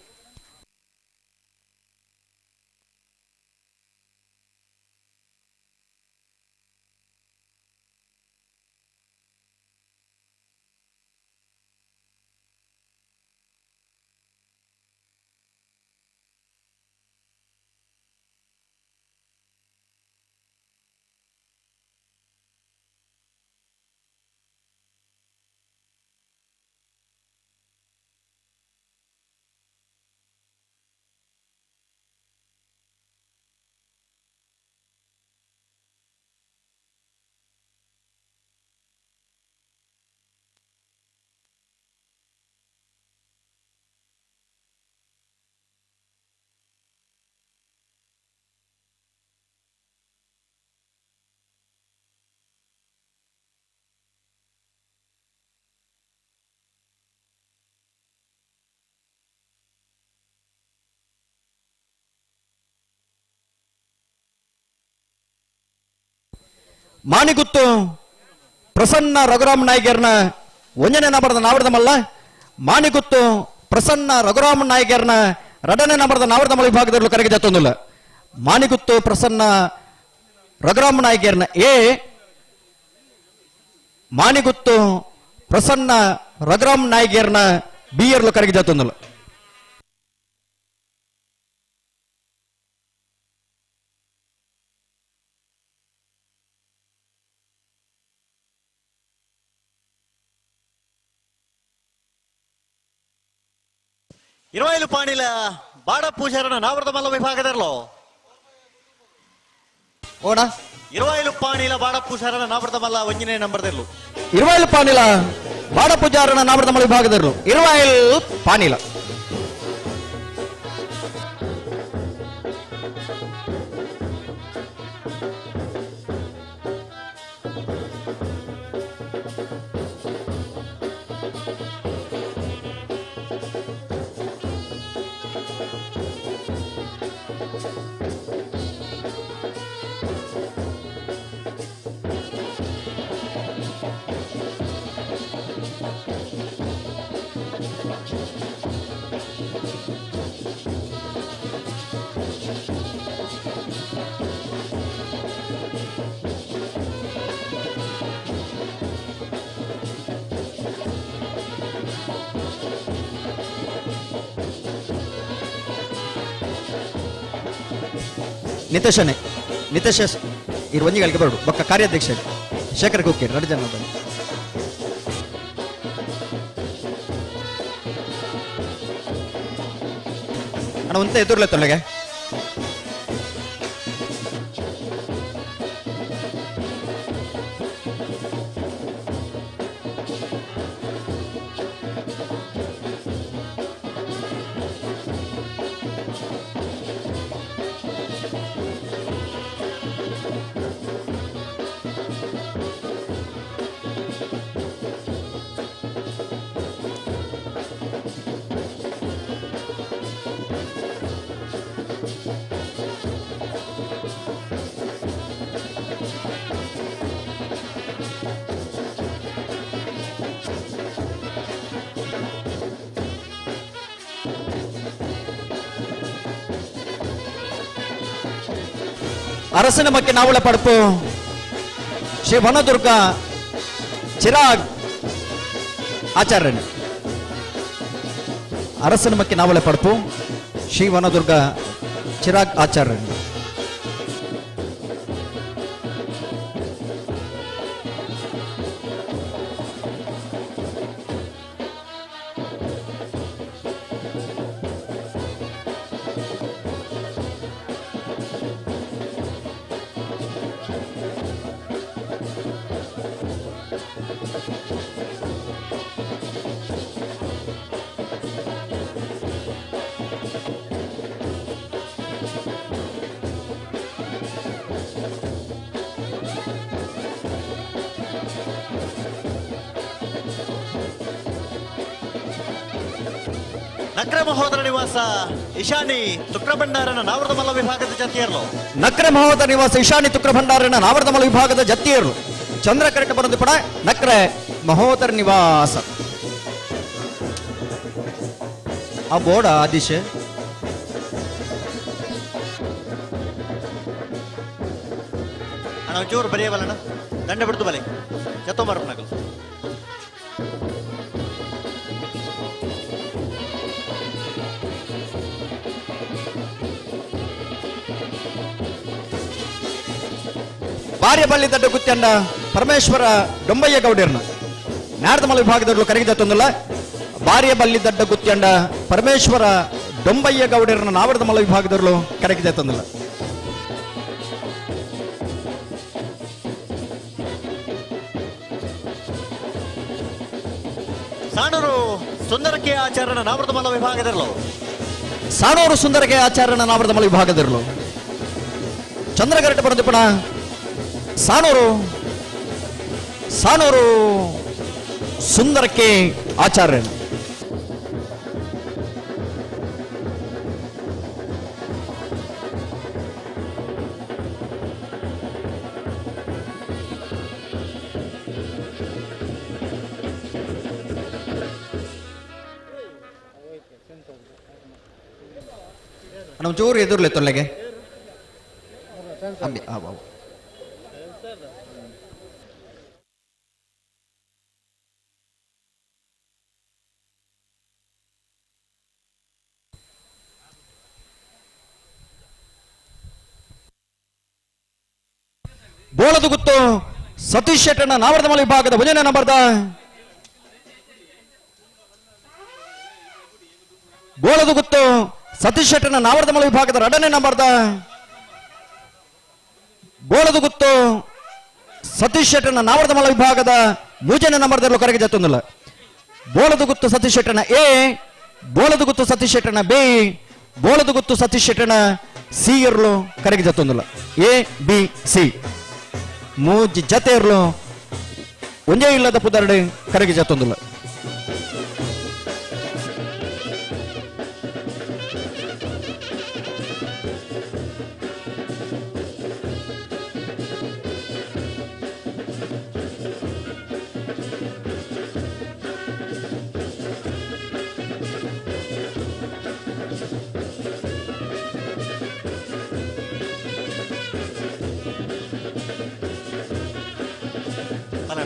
ಮಾಣಿಗುತ್ತು ಪ್ರಸನ್ನ ರಘುರಾಮ್ ನಾಯ್ಗರ್ನ ಒಂದನೇ ನಂಬರ್ದ ನಾವರದಮಲ್ಲ. ಮಾಣಿಗುತ್ತು ಪ್ರಸನ್ನ ರಘುರಾಮ್ ನಾಯ್ಗರ್ನ 2ನೇ ನಂಬರ್ದ ನಾವರದಮಲ್ಲ ವಿಭಾಗದಲ್ಲೂ ಕರೆಗೆ ಜತ್ತೊಂದಿಲ್ಲ. ಮಾಣಿಗುತ್ತು ಪ್ರಸನ್ನ ರಘುರಾಮ್ ನಾಯ್ಗರ್ನ ಎ, ಮಾಣಿಗುತ್ತು ಪ್ರಸನ್ನ ರಘುರಾಮ್ ನಾಯ್ಗರ್ನ ಬಿ ಯರ್ಲು ಕರೆಗೆ ಜತ್ತೊಂದಿಲ್ಲ. ఇరవైలు పాణిల బాడ పూజారన నావరదమల్ల విభాగదర్లో ಓಣ 20 ಪಾಣಿಲ ಬಾಡ ಪೂಜಾರನ ನಾವರದಮಲ್ಲ 1ನೇ ನಂಬರ್ದರ್ಲು 20 ಪಾಣಿಲ ಬಾಡ ಪೂಜಾರನ ನಾವರದಮಲ್ಲ ವಿಭಾಗದರ್ಲು 20 ಪಾಣಿಲ ನಿತೇಶ ಇರು ಒಂಜಿಗಳಿಗೆ ಬರಡು ಬೊಕ್ಕ ಕಾರ್ಯಾಧ್ಯಕ್ಷ ಶೇಖರ್ ಕುಕ್ಕೇರಿ 2 ಜನ ಬನ್ನಿ. ಅಣ್ಣ ಒಂತ ಎದುರ್ಲೆ ತೊಲೆಗೆ அரசன மக்க நாவல படுப்பு ಶ್ರೀ ವನದುರ್ಗ ಚಿರಾಗ್ ಆಚಾರ್ಯನ್ ಅರಸನ ಮಕ್ಕೆ ನಾವಲೆ ಪಡ್ಪು ಶ್ರೀ ವನದುರ್ಗ ಚಿರಾಗ್ ಆಚಾರ್ಯನ್ ನಕ್ರೆ ಮಹೋದರ ನಿವಾಸ ಇಶಾನಿ ತುಕ್ರಭಂಡಾರನ ನಾವರದ ಮಲ್ಲ ವಿಭಾಗದ ಜತಿಯರ್ಲು ನಕ್ರೆ ಮಹೋದರ ನಿವಾಸ ಇಶಾನಿ ತುಕ್ರಭಂಡಾರನ ನಾವರದ ಮಲ್ಲ ವಿಭಾಗದ ಜತಿಯರ್ಲು ಚಂದ್ರ ಕರೆಕ್ಟ್ ಬರೋದು ಪಡ ನಕ್ರೆ ಮಹೋದರ ನಿವಾಸ ಆ ಬೋರ್ಡ ಆದಿಶ್ ಅಣ್ಣ ಒಂಚೂರು ಬರೆಯಬಲ್ಲಣ್ಣ ದಂಡ ಬಿಡ್ತು ಬಲೆ ಜತ್ತೊಂಬರಪ್ಪನಗಲು ಬಾರ್ಯಬಳ್ಳಿ ದಡ್ಡ ಗುತ್ಯಂಡ ಪರಮೇಶ್ವರ ಡೊಂಬಯ್ಯ ಗೌಡರ್ನ ನಾರದಮಲ ವಿಭಾಗದಲ್ಲೂ ಕರೆಗಿದ ತೊಂದಲ್ಲ ಬಾರ್ಯಬಳ್ಳಿ ದಡ್ಡ ಗುತ್ಯಂಡ ಪರಮೇಶ್ವರ ಡೊಂಬಯ್ಯ ಗೌಡರ್ನ ನಾವರದಮಲ ವಿಭಾಗದಲ್ಲೂ ಕರೆಗಿದ ತೊಂದಲ್ಲ ಸಾಣೂರು ಸುಂದರಕ್ಕೆ ಆಚಾರ್ಯನ ನಾವರದಮಲ ವಿಭಾಗದಲ್ಲೂ ಸಾಣೂರು ಸುಂದರಕ್ಕೆ ಆಚಾರ್ಯನ ನಾವರದಮಲ ವಿಭಾಗದಲ್ಲೂ ಚಂದ್ರಗರಟ ಬರೆದುಪಣ ಸಾಣೂರು ಸುಂದರಕ್ಕೆ ಆಚಾರ್ಯನ ಚೂರು ಎದುರ್ಲೆ ತೊಲ್ಲೆಗೆ ಬೋಳದು ಗುತ್ತು ಸತೀಶ್ ಶೆಟ್ಟನ ನಾವರದಮಲ ವಿಭಾಗದ 1ನೇ ನಂಬರ್ದ ಬೋಳದು ಗುತ್ತು ಸತೀಶ್ ಶೆಟ್ಟನ ನಾವರದಮಲ ವಿಭಾಗದ 2ನೇ ನಂಬರ್ದ ಬೋಳದು ಗುತ್ತು ಸತೀಶ್ ಶೆಟ್ಟನ ನಾವರದಮಲ ವಿಭಾಗದ 3ನೇ ನಂಬರ್ದಲ್ಲೂ ಕರೆಗೆ ಜತ್ತೊಂದಿಲ್ಲ ಬೋಳದು ಗುತ್ತು ಸತೀಶ್ ಶೆಟ್ಟನ ಎ ಬೋಳದು ಗುತ್ತು ಸತೀಶ್ ಶೆಟ್ಟನ ಬಿ ಬೋಳದು ಗುತ್ತು ಸತೀಶ್ ಶೆಟ್ಟನ ಸಿ ಇರ್ಲು ಕರೆಗೆ ಜತ್ತೊಂದಿಲ್ಲ ಎ ಬಿ ಸಿ ಮೂಜಿ ಜತೆ ಇರ್ಲು ಒಂದೇ ಇಲ್ಲದ ಪುದರ್ಡೆ ಕರೆಗೆ ಜತ್ತೊಂದಿಲ್ಲ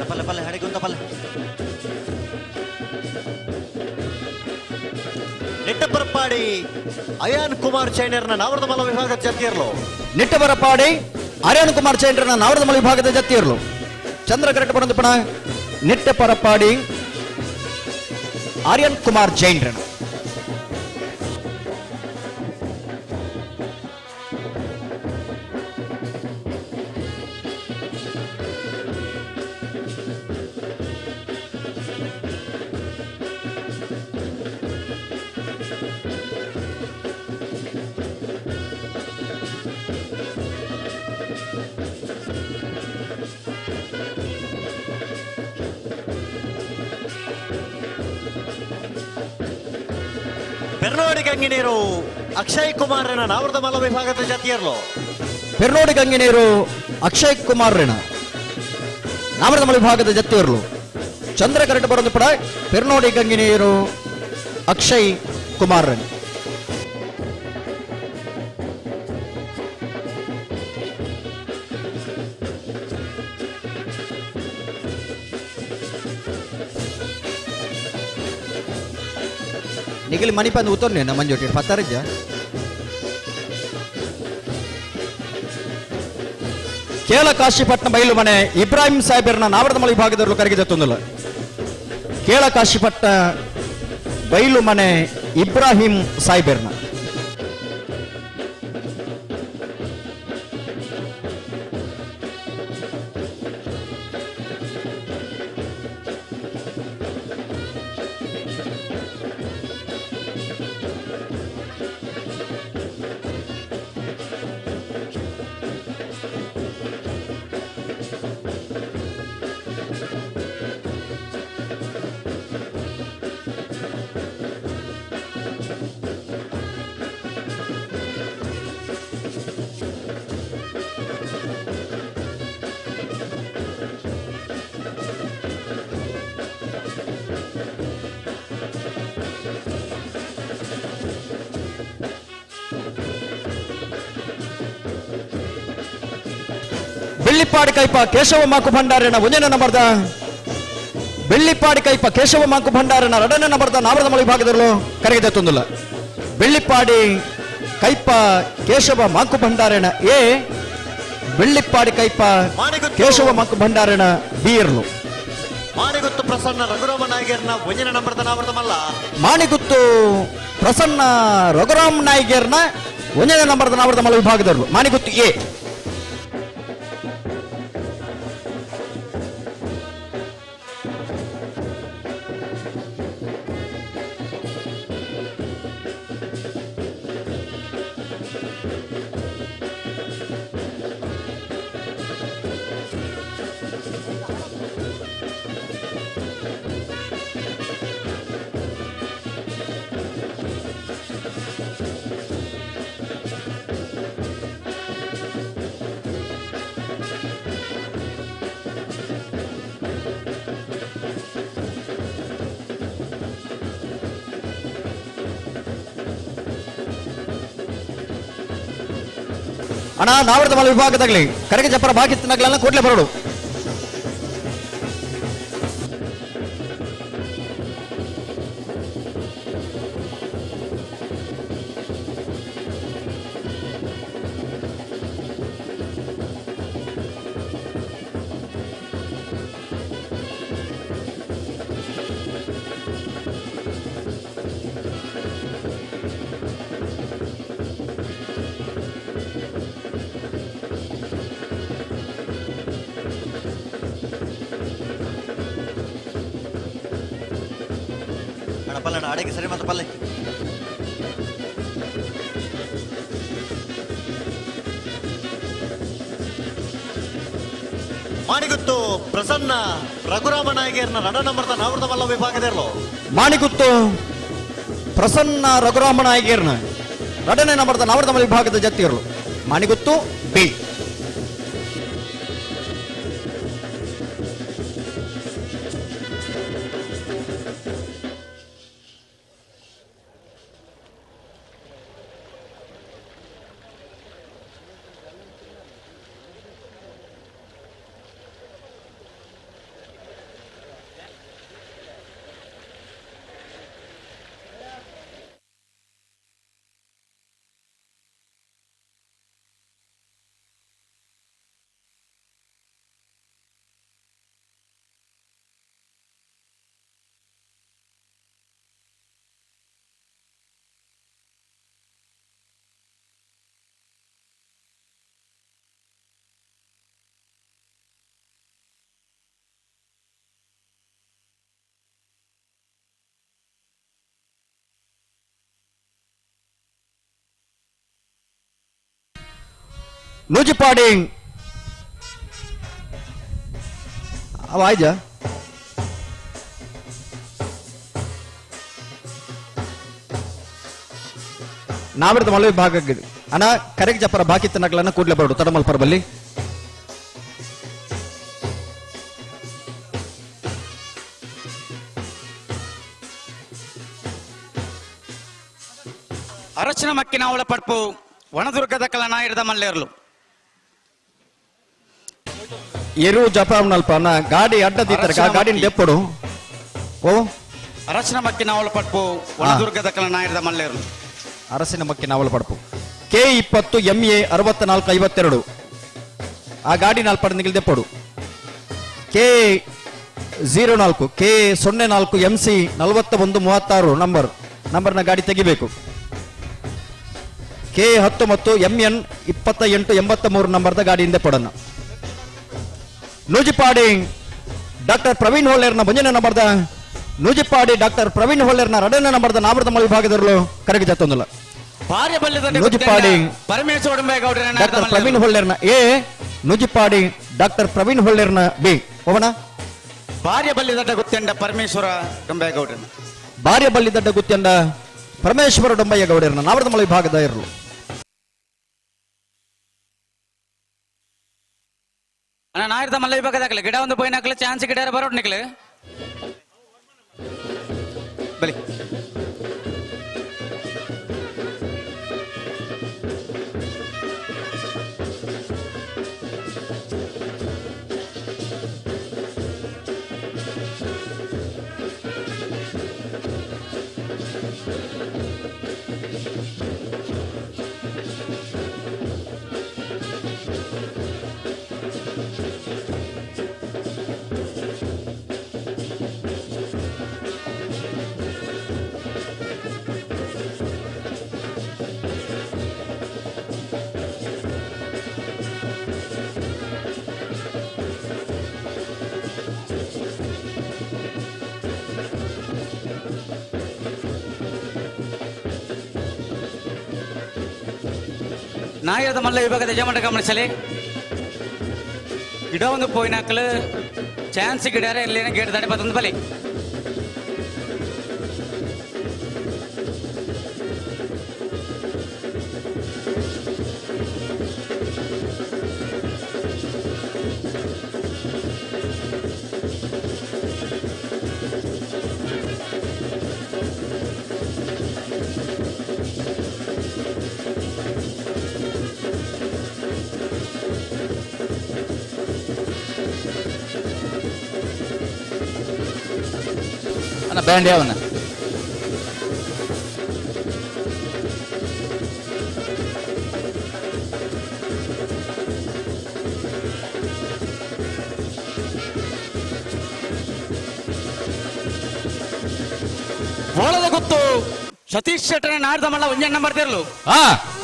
ಪಲ್ಲೆ ಪಲ್ಲೆ ಹಡಿಗುಂತ ಪಲ್ಲೆ ನೆಟ್ಟ ನಿಟ್ಟಪರಪಾಡಿ ಅಯಾನ್ ಕುಮಾರ್ ಚೈನರ್ನ ನಾವರದಮಲ ವಿಭಾಗದ ಜತಿಯರ್ಲು ನಿಟ್ಟಬರಪಾಡಿ ಆರ್ಯನ್ ಕುಮಾರ್ ಚೈಂಡ್ರನ ನಾವರದಮಲ ವಿಭಾಗದ ಜತಿಯರ್ಲು ಚಂದ್ರ ಕರೆಕ್ಟ್ ಬರೋದು ಪಣ ನಿಟ್ಟಪರಪಾಡಿ ಆರ್ಯನ್ ಕುಮಾರ್ ಚೈಂಡ್ರನ ಪೆರ್ನೋಡಿ ಗಂಗಿನೀರು ಅಕ್ಷಯ್ ಕುಮಾರನ ನಾವರದಮಲ ವಿಭಾಗದ ಜತಿಯರ್ಲು ಪೆರ್ನೋಡಿ ಗಂಗಿನೀರು ಅಕ್ಷಯ್ ಕುಮಾರ್ನ ನಾವರದಮಲ ವಿಭಾಗದ ಜತಿಯರ್ಲು ಚಂದ್ರ ಕರೆಕ್ಟ್ ಬರೋದು ಪಡ ಪೆರ್ನೋಡಿ ಗಂಗಿನೀರು ಅಕ್ಷಯ್ ಕುಮಾರ್ನ ನಿಖಿಲ್ ಮಣಿಪಂದು ಉತ್ತರ್ನೆ ನಮ್ಮ ಮಂಜೋಟಿ ಪತ್ತಾರಜ್ಜ ಕೇಳ ಕಾಶಿಪಟ್ನ ಬಯಲು ಮನೆ ಇಬ್ರಾಹಿಂ ಸಾಹೇಬರ್ನ ನಾವರದಮಲ ವಿಭಾಗದವರು ಕರಗಿದತ್ತೊಂದಲ್ಲ ಕೇಳ ಕಾಶಿಪಟ್ನ ಬಯಲು ಮನೆ ಇಬ್ರಾಹಿಂ ಸಾಹೇಬರ್ನ ಬೆಳ್ಳಿಪ್ಪಾಡಿ ಕೈಪ ಕೇಶವ ಮಾಕು ಭಂಡಾರನ ಒಂದನೇ ನಂಬರ್ದ ಬೆಳ್ಳಿಪ್ಪಾಡಿ ಕೈಪ ಕೇಶವ ಮಾಕು ಭಂಡಾರನ ಎರಡನೇ ನಂಬರ್ದ ನಾವರದಮಲ ವಿಭಾಗದಲ್ಲೂ ಕರೆಗಿದೆ ತೊಂದಲ್ಲ Bellippady Kaipa Keshava mock ಭಂಡಾರನ A Bellippady Kaipa Keshava mock ಭಂಡಾರನ B ಇರ್ಲು ಮಾಣಿಗುತ್ತು Prasanna Raghurama ನಾಯಕರ್ನ ಒಂದನೇ ನಂಬರ್ದ ನಾವರದಮಲ್ಲ ಮಾಣಿಗುತ್ತು ಪ್ರಸನ್ನ ರಘುರಾಮ್ ನಾಯ್ಗರ್ನ ಒಂದನೇ ನಂಬರ್ದ ನಾವರದಮಲ ವಿಭಾಗದಲ್ಲೂ ಮಾಣಿಗುತ್ತು ಎ ಅಣ್ಣ ನಾವರದಮಲ ವಿಭಾಗದಾಗಲಿ ಕರೆಗೆ ಜಪ್ಪರ ಬಾಕಿತ್ತಿನಾಗ್ಲೆಲ್ಲ ಕೂಡಲೇ ಬರೋಡು ಪಲ್ಲಣ ಅಡಿಗೆ ಸರಿ ಮತ್ತು ಪಲ್ಲೆ ಮಾಣಿಗುತ್ತು ಪ್ರಸನ್ನ ರಘುರಾಮ ನಾಯಕರ್ನ ರಡ ನಂಬರ್ದ ನಾವರದಮಲ್ಲ ವಿಭಾಗದಲ್ಲೂ ಮಾಣಿಗುತ್ತು ಪ್ರಸನ್ನ ರಘುರಾಮ ನಾಯ್ಗರ್ನ ಎರಡನೇ ನಂಬರ್ದ ನಾವರದಮಲ ವಿಭಾಗದ ಜತಿಯರು ಮಾಣಿಗುತ್ತು ಬಿ ನೂಜಿಪಾಡಿಂಗ್ ಅವ ಆಯ್ಜ ನಾವಿಡ್ದು ಮಲವಿ ಭಾಗ ಅನ ಕರೆಗೆ ಜಪರ ಬಾಕಿ ತಿನ್ನಕ್ಲನ್ನ ಕೂಡ್ಲೆ ಬರಡು ತಡಮಲ್ಪರ ಬಲ್ಲಿ ಅರಚಿನ ಮಕ್ಕಿನ ಅವಳ ಪಡ್ಪು ವನದುರ್ಗದ ಕಲನಾಯಿರದ ಮಲ್ಲೇರ್ಲು ಎರು ಜಪಾಮ್ನಲ್ಪ ನ ಗಾಡಿ ಅಡ್ಡದಿತ್ತರ ಗಾಡಿನ ದೆಪ್ಪಡು ಓ ಅರಚಿನ ಮಕ್ಕಿನ ಅವಳ ಪಡ್ಪು ವನದುರ್ಗದ ಕಲನಾಯಿರದ ಮಲ್ಲೇರ್ಲು ಅರಸಿನ ಮಕ್ಕಿನ ಅವಳ ಪಡ್ಪು K20 MA 6452 ಆ ಗಾಡಿ ನಾಲ್ಪಡ ನಿಗಿಲ್ ದೆಪ್ಪಡು K04 K04 MC 4136 ನಂಬರ್ನ ಗಾಡಿ ತೆಗಿಬೇಕು K19 MN 2883 ನಂಬರ್ದ ಗಾಡಿಯಿಂದ ಪಡೋಣ ನೂಜಿಪಾಡಿ ಡಾಕ್ಟರ್ ಪ್ರವೀಣ್ ಹೋಲ್ಲೇರ್ನ ಮುಂಜಾನೆ ನಂಬರ್ದ ನೂಜಿಪಾಡಿ ಡಾಕ್ಟರ್ ಪ್ರವೀಣ್ ಹೋಲ್ಲೇರ್ನ ರಡನೆ ನಂಬರ್ದ ನಾವರ್ದ ಮಲ್ ವಿಭಾಗದಲ್ಲೂ ಕರೆಗೆ ಜತ್ತೊಂದಿಲ್ಲ ನೂಜಿಪಾಡಿ ಡಾಕ್ಟರ್ ಪ್ರವೀಣ್ ಹೋಲ್ಲೇರ್ನ ಎ ನೂಜಿಪಾಡಿ ಡಾಕ್ಟರ್ ಪ್ರವೀಣ್ ಹೋಲ್ಲೇರ್ನ ಬಿ ಹೋಗೋಣ ಭಾರ್ಯ ಬಲ್ಲಿದಡ್ಡ ಗುತ್ತೆಂಡ ಪರಮೇಶ್ವರ ಡೊಂಬೇಗೌಡರನ್ನ ಭಾರ್ಯ ಬಲ್ಲಿದಡ್ಡ ಗುತ್ತೆಂಡ ಪರಮೇಶ್ವರ ಡೊಂಬಯ್ಯ ಗೌಡರನ್ನ ನಾವರ್ದ ಮಲ ವಿಭಾಗದ ಇರಲು ನಾಯಿರ್ದ ಮಲ್ಲ ವಿಭಾಗದಾಗಲಿ ಗಿಡ ಒಂದು ಪೋಯಿನಾಕಲು ಚಾನ್ಸ್ ಗಿಡ ಬರೋಡ್ ನಿಕ್ಲು ಬಲಿ ನಾಯಿರದ ಮಲ್ಲ ವಿಭಾಗದ ಯಜಮಾನ ಗಮನಿಸಲಿ ಗಿಡ ಒಂದು ಪೋಯಿನಾಕಲು ಚಾನ್ಸ್ ಗಿಡ ಎಲ್ಲಿನ ಗೇಟ್ ದಾಡಿ ಬತ್ತೊಂದು ಬಲಿ ಬ್ಯಾಂಡ್ ಯಾವನ ಬೋಳದ ಗೊತ್ತು ಸತೀಶ್ ಶೆಟ್ಟರ ನಾಡ್ದ ಮಲ್ಲ ಒಂಜನ್ ನಂಬರ್ ತಿರ್ಲು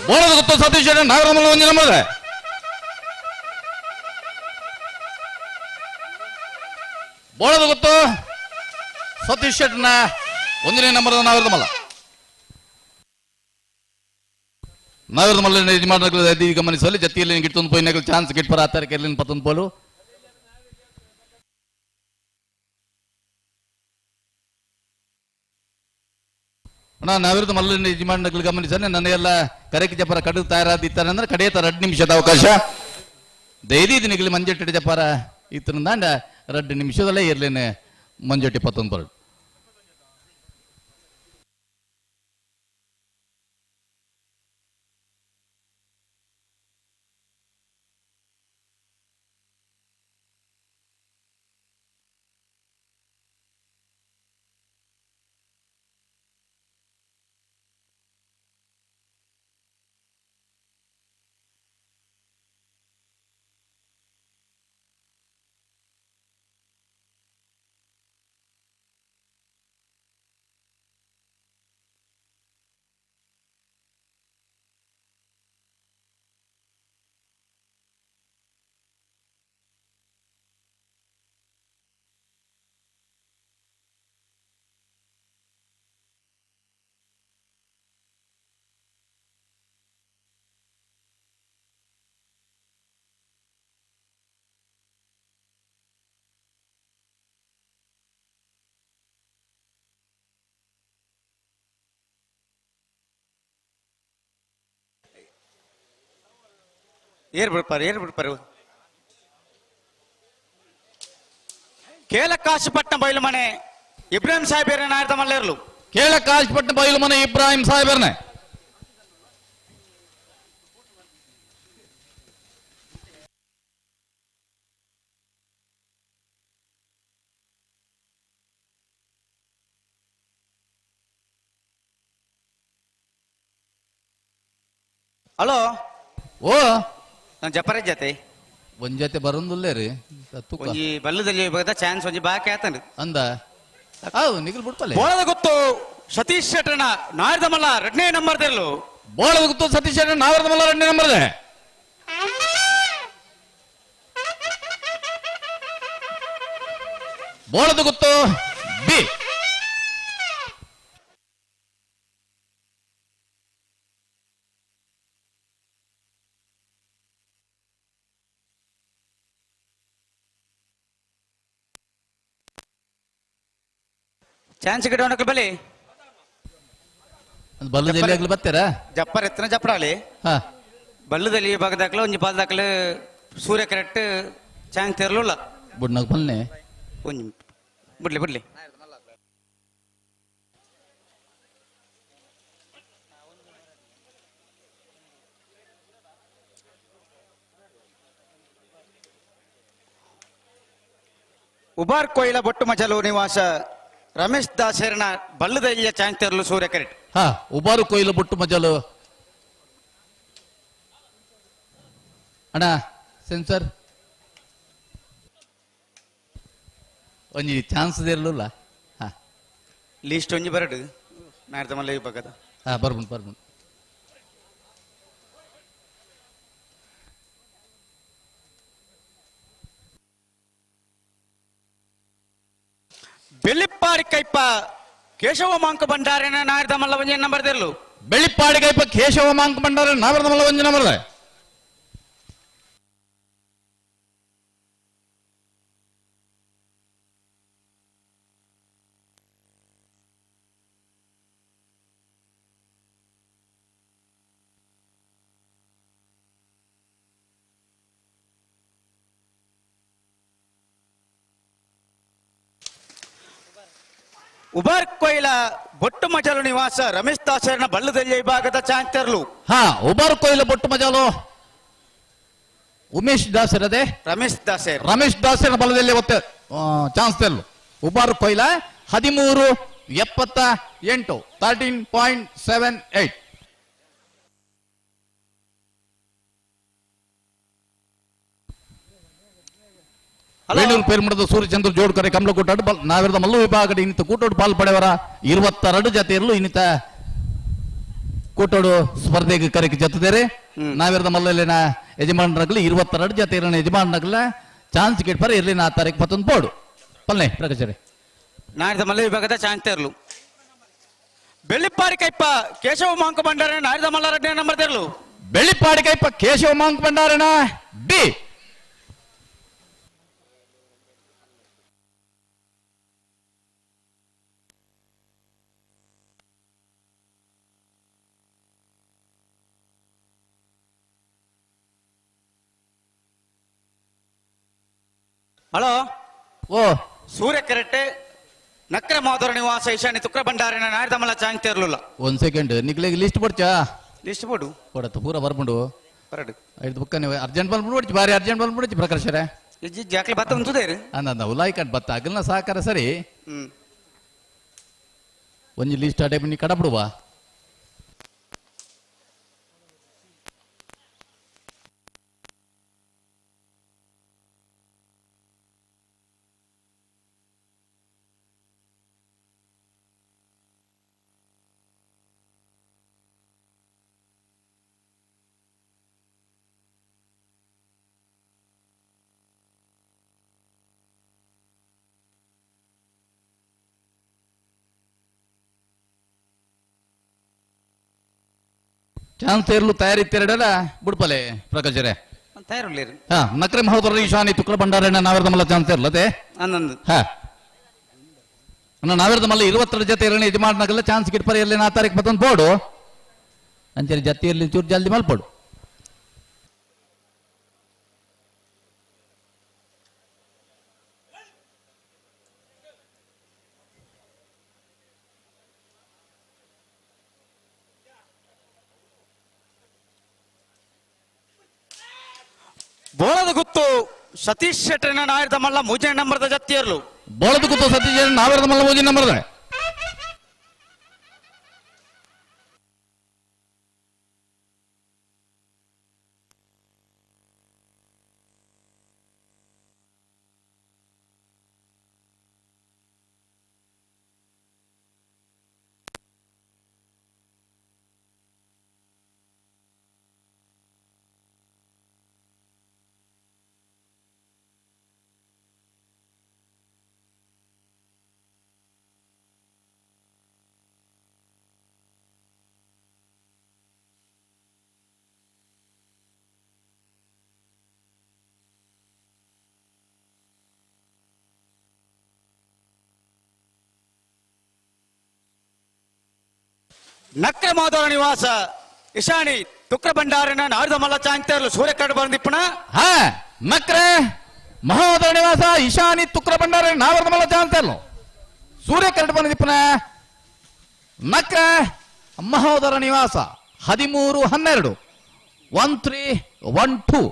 ಬೋಳದ ಗೊತ್ತು ಸತೀಶ್ ಶೆಟ್ಟರ್ ನಾಗರಮಲ್ಲ ಒಂಜಿ ನಂಬರ್ ಬೋಳದ ಗೊತ್ತು ಸತೀಶ್ ಶೆಟ್ಟರ್ನ ಒಂದನೇ ನಂಬರ್ ನಾವಿರದ ಮಲ್ಲ ಯಜಮಾನರು ಗಮನಿಸಲಿ ಜತಿಯಲ್ಲಿ ಗಿಟ್ಟೊಂದು ಪೋಯಿನ ಚಾನ್ಸ್ ಗಿಟ್ ಪರ ಆತಾರೆ ಕೆರ್ಲಿನ ಪತ್ತೊಂದು ಪೋಲು ನಾವಿರದ ಮಲ್ಲಿನ ಯಜಮಾನಗಳು ಗಮನಿಸನೆ ನನಗೆಲ್ಲ ಕರೆಗೆ ಜಪರ ಕಡು ತಯಾರಾದಿತ್ತಾರೆ ಅಂದ್ರೆ ಕಡೆಯ 2 ನಿಮಿಷದ ಅವಕಾಶ ದೈದಿ ನಿಗಲಿ ಮಂಜೆಟ್ಟಿ ಜಪಾರ ಇತ್ತರಿಂದ 2 ನಿಮಿಷದಲ್ಲೇ ಇರ್ಲೇನೆ ಮಂಜೆಟ್ಟಿ 11 ಬರಡು ಏರ್ ಬಿಡ್ಪಾರು ಕೇಳಕಾಶಪಟ್ಟಣ ಬಯಲುಮನೆ ಇಬ್ರಾಹಿಂ ಸಾಹೇಬರ ನಾಯರ್ದ ಮಲ್ಲೇರ್ಲು ಕೇಳಕಾಶಪಟ್ಟಣ ಬಯಲುಮನೆ ಇಬ್ರಾಹಿಂ ಸಾಹೇಬರ್ನೆ ಹಲೋ ಓ ನಾನು ಜಪರ ಜೊತೆ ಒಂದ್ ಜೊತೆ ಬರೋದಿಲ್ಲೇ ರೀ ಒಂಜಿ ಬಲ್ಲದಲ್ಲಿ ಬಗದ ಚಾನ್ಸ್ ಒಂಜಿ ಬಾಕಿ ಆತಂಡು ಅಂದ ಹೌದು ನಿಗಲ್ ಬಿಡ್ತಲ್ಲ ಬೋಳದ ಗೊತ್ತು ಸತೀಶ್ ಶೆಟ್ಟನ ನಾಯರ್ದ ಮಲ್ಲ 2ನೇ ನಂಬರ್ ತೆರಲು ಬೋಳದ ಗೊತ್ತು ಸತೀಶ್ ಶೆಟ್ಟನ ನಾಯರ್ದ ಮಲ್ಲ 2ನೇ ನಂಬರ್ ಇದೆ ಬೋಳದ ಗೊತ್ತು ಬಿ ಚಾನ್ಸ್ ಗಿಡವಣಕ್ಕೆ ಬಲಿ ಬಲ್ಲದಲ್ಲಿ ಆಗ್ಲಿ ಬರ್ತೀರಾ ಜಪ್ಪರ್ ಎತ್ತನ ಜಪ್ಪರಾಲಿ ಬಲ್ಲದಲ್ಲಿ ಭಾಗದಾಕಲು ಒಂಜಿ ಪಾಲ್ದಾಕಲು ಸೂರ್ಯ ಕರೆಕ್ಟ್ ಚಾನ್ಸ್ ತೆರಲಿಲ್ಲ ಬುಡ್ನಾಗ ಬಲ್ನೆ ಒಂಜಿ ಬಿಡ್ಲಿ ಉಬಾರ್ ಕೊಯ್ಲ ಬೊಟ್ಟು ಮಜಲು ನಿವಾಸ ರಮೇಶ್ ದಾಸೇರನ ಬಲ್ಲದಲ್ಲಿಯ ಚಾನ್ಸ್ ತೆರಲು ಸೂರ್ಯ ಕರೆಕ್ಟ್ ಉಬಾರು ಕೊಯ್ಲು ಬುಟ್ಟು ಮಜಲು ಅಣ್ಣ ಸೆನ್ಸರ್ ಒಂಜಿ ಚಾನ್ಸ್ ಇರಲಿಲ್ಲ ಲೀಸ್ಟ್ ಒಂಜಿ ಬರಡು ನಾಡ್ದ ಮಲ್ಲ ಭಾಗದ ಬರ್ಬುಂಡು ಬೆಳ್ಳಿಪ್ಪಾಡಿ ಕೈಪ ಕೇಶವ ಮಾಂಕ ಭಂಡಾರನ ನಾಡ್ದ ಮಲ್ಲ ಒಂಜಿ ನಂಬರ್ ತೆರಲು ಬೆಳ್ಳಿಪ್ಪಾಡಿ ಕೈಪ ಕೇಶವ ಮಾಂಕ ಭಂಡಾರ ನಾವರ್ದ ಮಲ್ಲ ಒಂಜಿ ನಂಬರ್ ಉಬಾರ್ ಕೊಯ್ಲ ಬೊಟ್ಟು ಮಜಲು ನಿವಾಸ ರಮೇಶ್ ದಾಸರನ ಬಲ್ಲದಲ್ಲಿಯ ವಿಭಾಗದ ಚಾನ್ಸ್ ತೆರಲು ಉಬಾರ್ ಕೊಯ್ಲ ಬೊಟ್ಟು ಮಜಲು ಉಮೇಶ್ ದಾಸರದೆ ರಮೇಶ್ ದಾಸರ ಬಲದಲ್ಲಿ ಚಾನ್ಸ್ ತೆರಲು ಉಬಾರ್ ಕೊಯ್ಲ 1378 13.78 ವೇಣೂರು ಪೇರ್ಮಡದ ಸೂರ್ಯಚಂದ್ರ ಜೋಡ್ಕರೆ ಕಮಲಕೋಟಾಡು ನಾವಿರದ ಮಲ್ಲು ವಿಭಾಗದ ಇನ್ನಿತ ಕೂಟೋಡು ಪಾಲ್ಪಡೆಯವರ 22 ಜತೆಯಲ್ಲೂ ಇನ್ನಿತ ಕೂಟೋಡು ಸ್ಪರ್ಧೆಗೆ ಕರೆಗೆ ಜತ್ತಿದ್ದಾರೆ ನಾವಿರದ ಮಲ್ಲಲ್ಲಿನ ಯಜಮಾನರಾಗಲಿ 22 ಜತೆ ಇರೋಣ ಯಜಮಾನರಾಗಲ ಚಾನ್ಸ್ ಗೆಟ್ಪರ ಇರಲಿ 4 ತಾರೀಕು 11 ಬೋರ್ಡು ಪಲ್ಲೆ ಪ್ರಕಾಶರೇ ನಾಡಿದ ಮಲ್ಲ ವಿಭಾಗದ ಚಾನ್ಸ್ ತೆರಲು ಬೆಳ್ಳಿಪ್ಪಾಡಿ ಕೈಪ ಕೇಶವ ಮಾಂಕ ಭಂಡಾರನ ನಾಡಿದ ಮಲ್ಲ 2ನೇ ನಂಬರ್ ತೆರಲು ಬೆಳ್ಳಿಪ್ಪಾಡಿ ಕೈಪ ಕೇಶವ ಮಾಂಕ ಭಂಡಾರನ ಬಿ ಹಲೋ ಓ ಸೂರ್ಯ ಕರೆಕ್ಟ್ ನಕ್ರ ಮಾಧುರ ನಿವಾಸ ಈಶಾನ್ಯ ತುಕ್ರ ಭಂಡಾರನ ನಾಡ್ದ ಮಲ್ಲ ಚಾನ್ಸ್ ತೆರಲಿಲ್ಲ ಒಂದ್ ಸೆಕೆಂಡ್ ನಿಕ್ಲೆಗೆ ಲಿಸ್ಟ್ ಕೊಡ್ಚಾ ಲಿಸ್ಟ್ ಬೋಡು ಕೊಡತ್ತ ಪೂರ ಬರ್ಬಿಡು ಬರಡು ಐದು ಬುಕ್ಕ ನೀವು ಅರ್ಜೆಂಟ್ ಬಂದ್ಬಿಡ್చి ಬಾರಿ ಅರ್ಜೆಂಟ್ ಬಂದ್ಬಿಡ್చి ಪ್ರಕಾಶರೇ ಜಾಕ್ಲಿ ಬತ್ತ ಉಂಟುದೇರು ಅಂದ ಉಲಾಯಿ ಕಟ್ ಬತ್ತ ಅಗಲ್ನ ಸಹಕಾರ ಸರಿ ಒಂಜಿ ಲಿಸ್ಟ್ ಆ ಟೈಪ್ ನೀ ಕಡಬಿಡುವ ಚಾನ್ಸ್ ತೇರ್ಲು ತಯಾರಿತ್ತೆರಡಲ್ಲ ಬಿಡ್ಪಲೆ ಪ್ರಕಾಶರೇ ತಯಾರಿಲ್ಲ ನಕ್ರೆ ಮಹೋದರ ಈಶಾನಿ ತುಕ್ರ ಭಂಡಾರಣ್ಣ ನಾವಿರದ ಮಲ್ಲ ಚಾನ್ಸ್ ತೇರ್ಲತೆ ಅನ್ನೊಂದು ನಾವಿರದ ಮಲ್ಲ 22 ಜತೆ ಇರಲಿ ಯಜಮಾನಗಲ್ಲ ಚಾನ್ಸ್ ಗಿಟ್ಪರ ಇರಲಿ 4 ತಾರೀಕು 11 ಬೋರ್ಡು ಅಂಚೆ ಜತಿ ಇರಲಿ ಚೂರು ಜಲ್ದಿ ಮಲ್ಪಡು ಬೋಳದ ಗುತ್ತು ಸತೀಶ್ ಶೆಟ್ಟರಿನ ನಾಯರ್ದ ಮಲ್ಲ ಮೂಜೆ ನಂಬರ್ದ ಜತ್ತಿಯರ್ಲು ಬೋಳದ ಗುತ್ತು ಸತೀಶ್ ನಾವೇರ್ದ ಮಲ್ಲ ಮೂಜೆ ನಂಬರ್ದ ನಕ್ರೆ ಮಾಧವ ನಿವಾಸ ಇಶಾನಿ ತುಕ್ರ ಭಂಡಾರಿನ ನಾಡ್ದ ಮಲ್ಲ ಚಾಂತರ್ಲು ಸೂರ್ಯಕಡ್ ಬಂದಿಪ್ಪಣ ಹಾ ನಕ್ರೆ ಮಹೋದರ ನಿವಾಸ ಇಶಾನಿ ತುಕ್ರ ಭಂಡಾರಿ ನಾವರ್ದ ಮಲ್ಲ ಚಾಂತರ್ಲು ಸೂರ್ಯಕಡ್ ಬಂದಿಪ್ಪನ ನಕ್ರೆ ಮಹೋದರ ನಿವಾಸ 1312 1312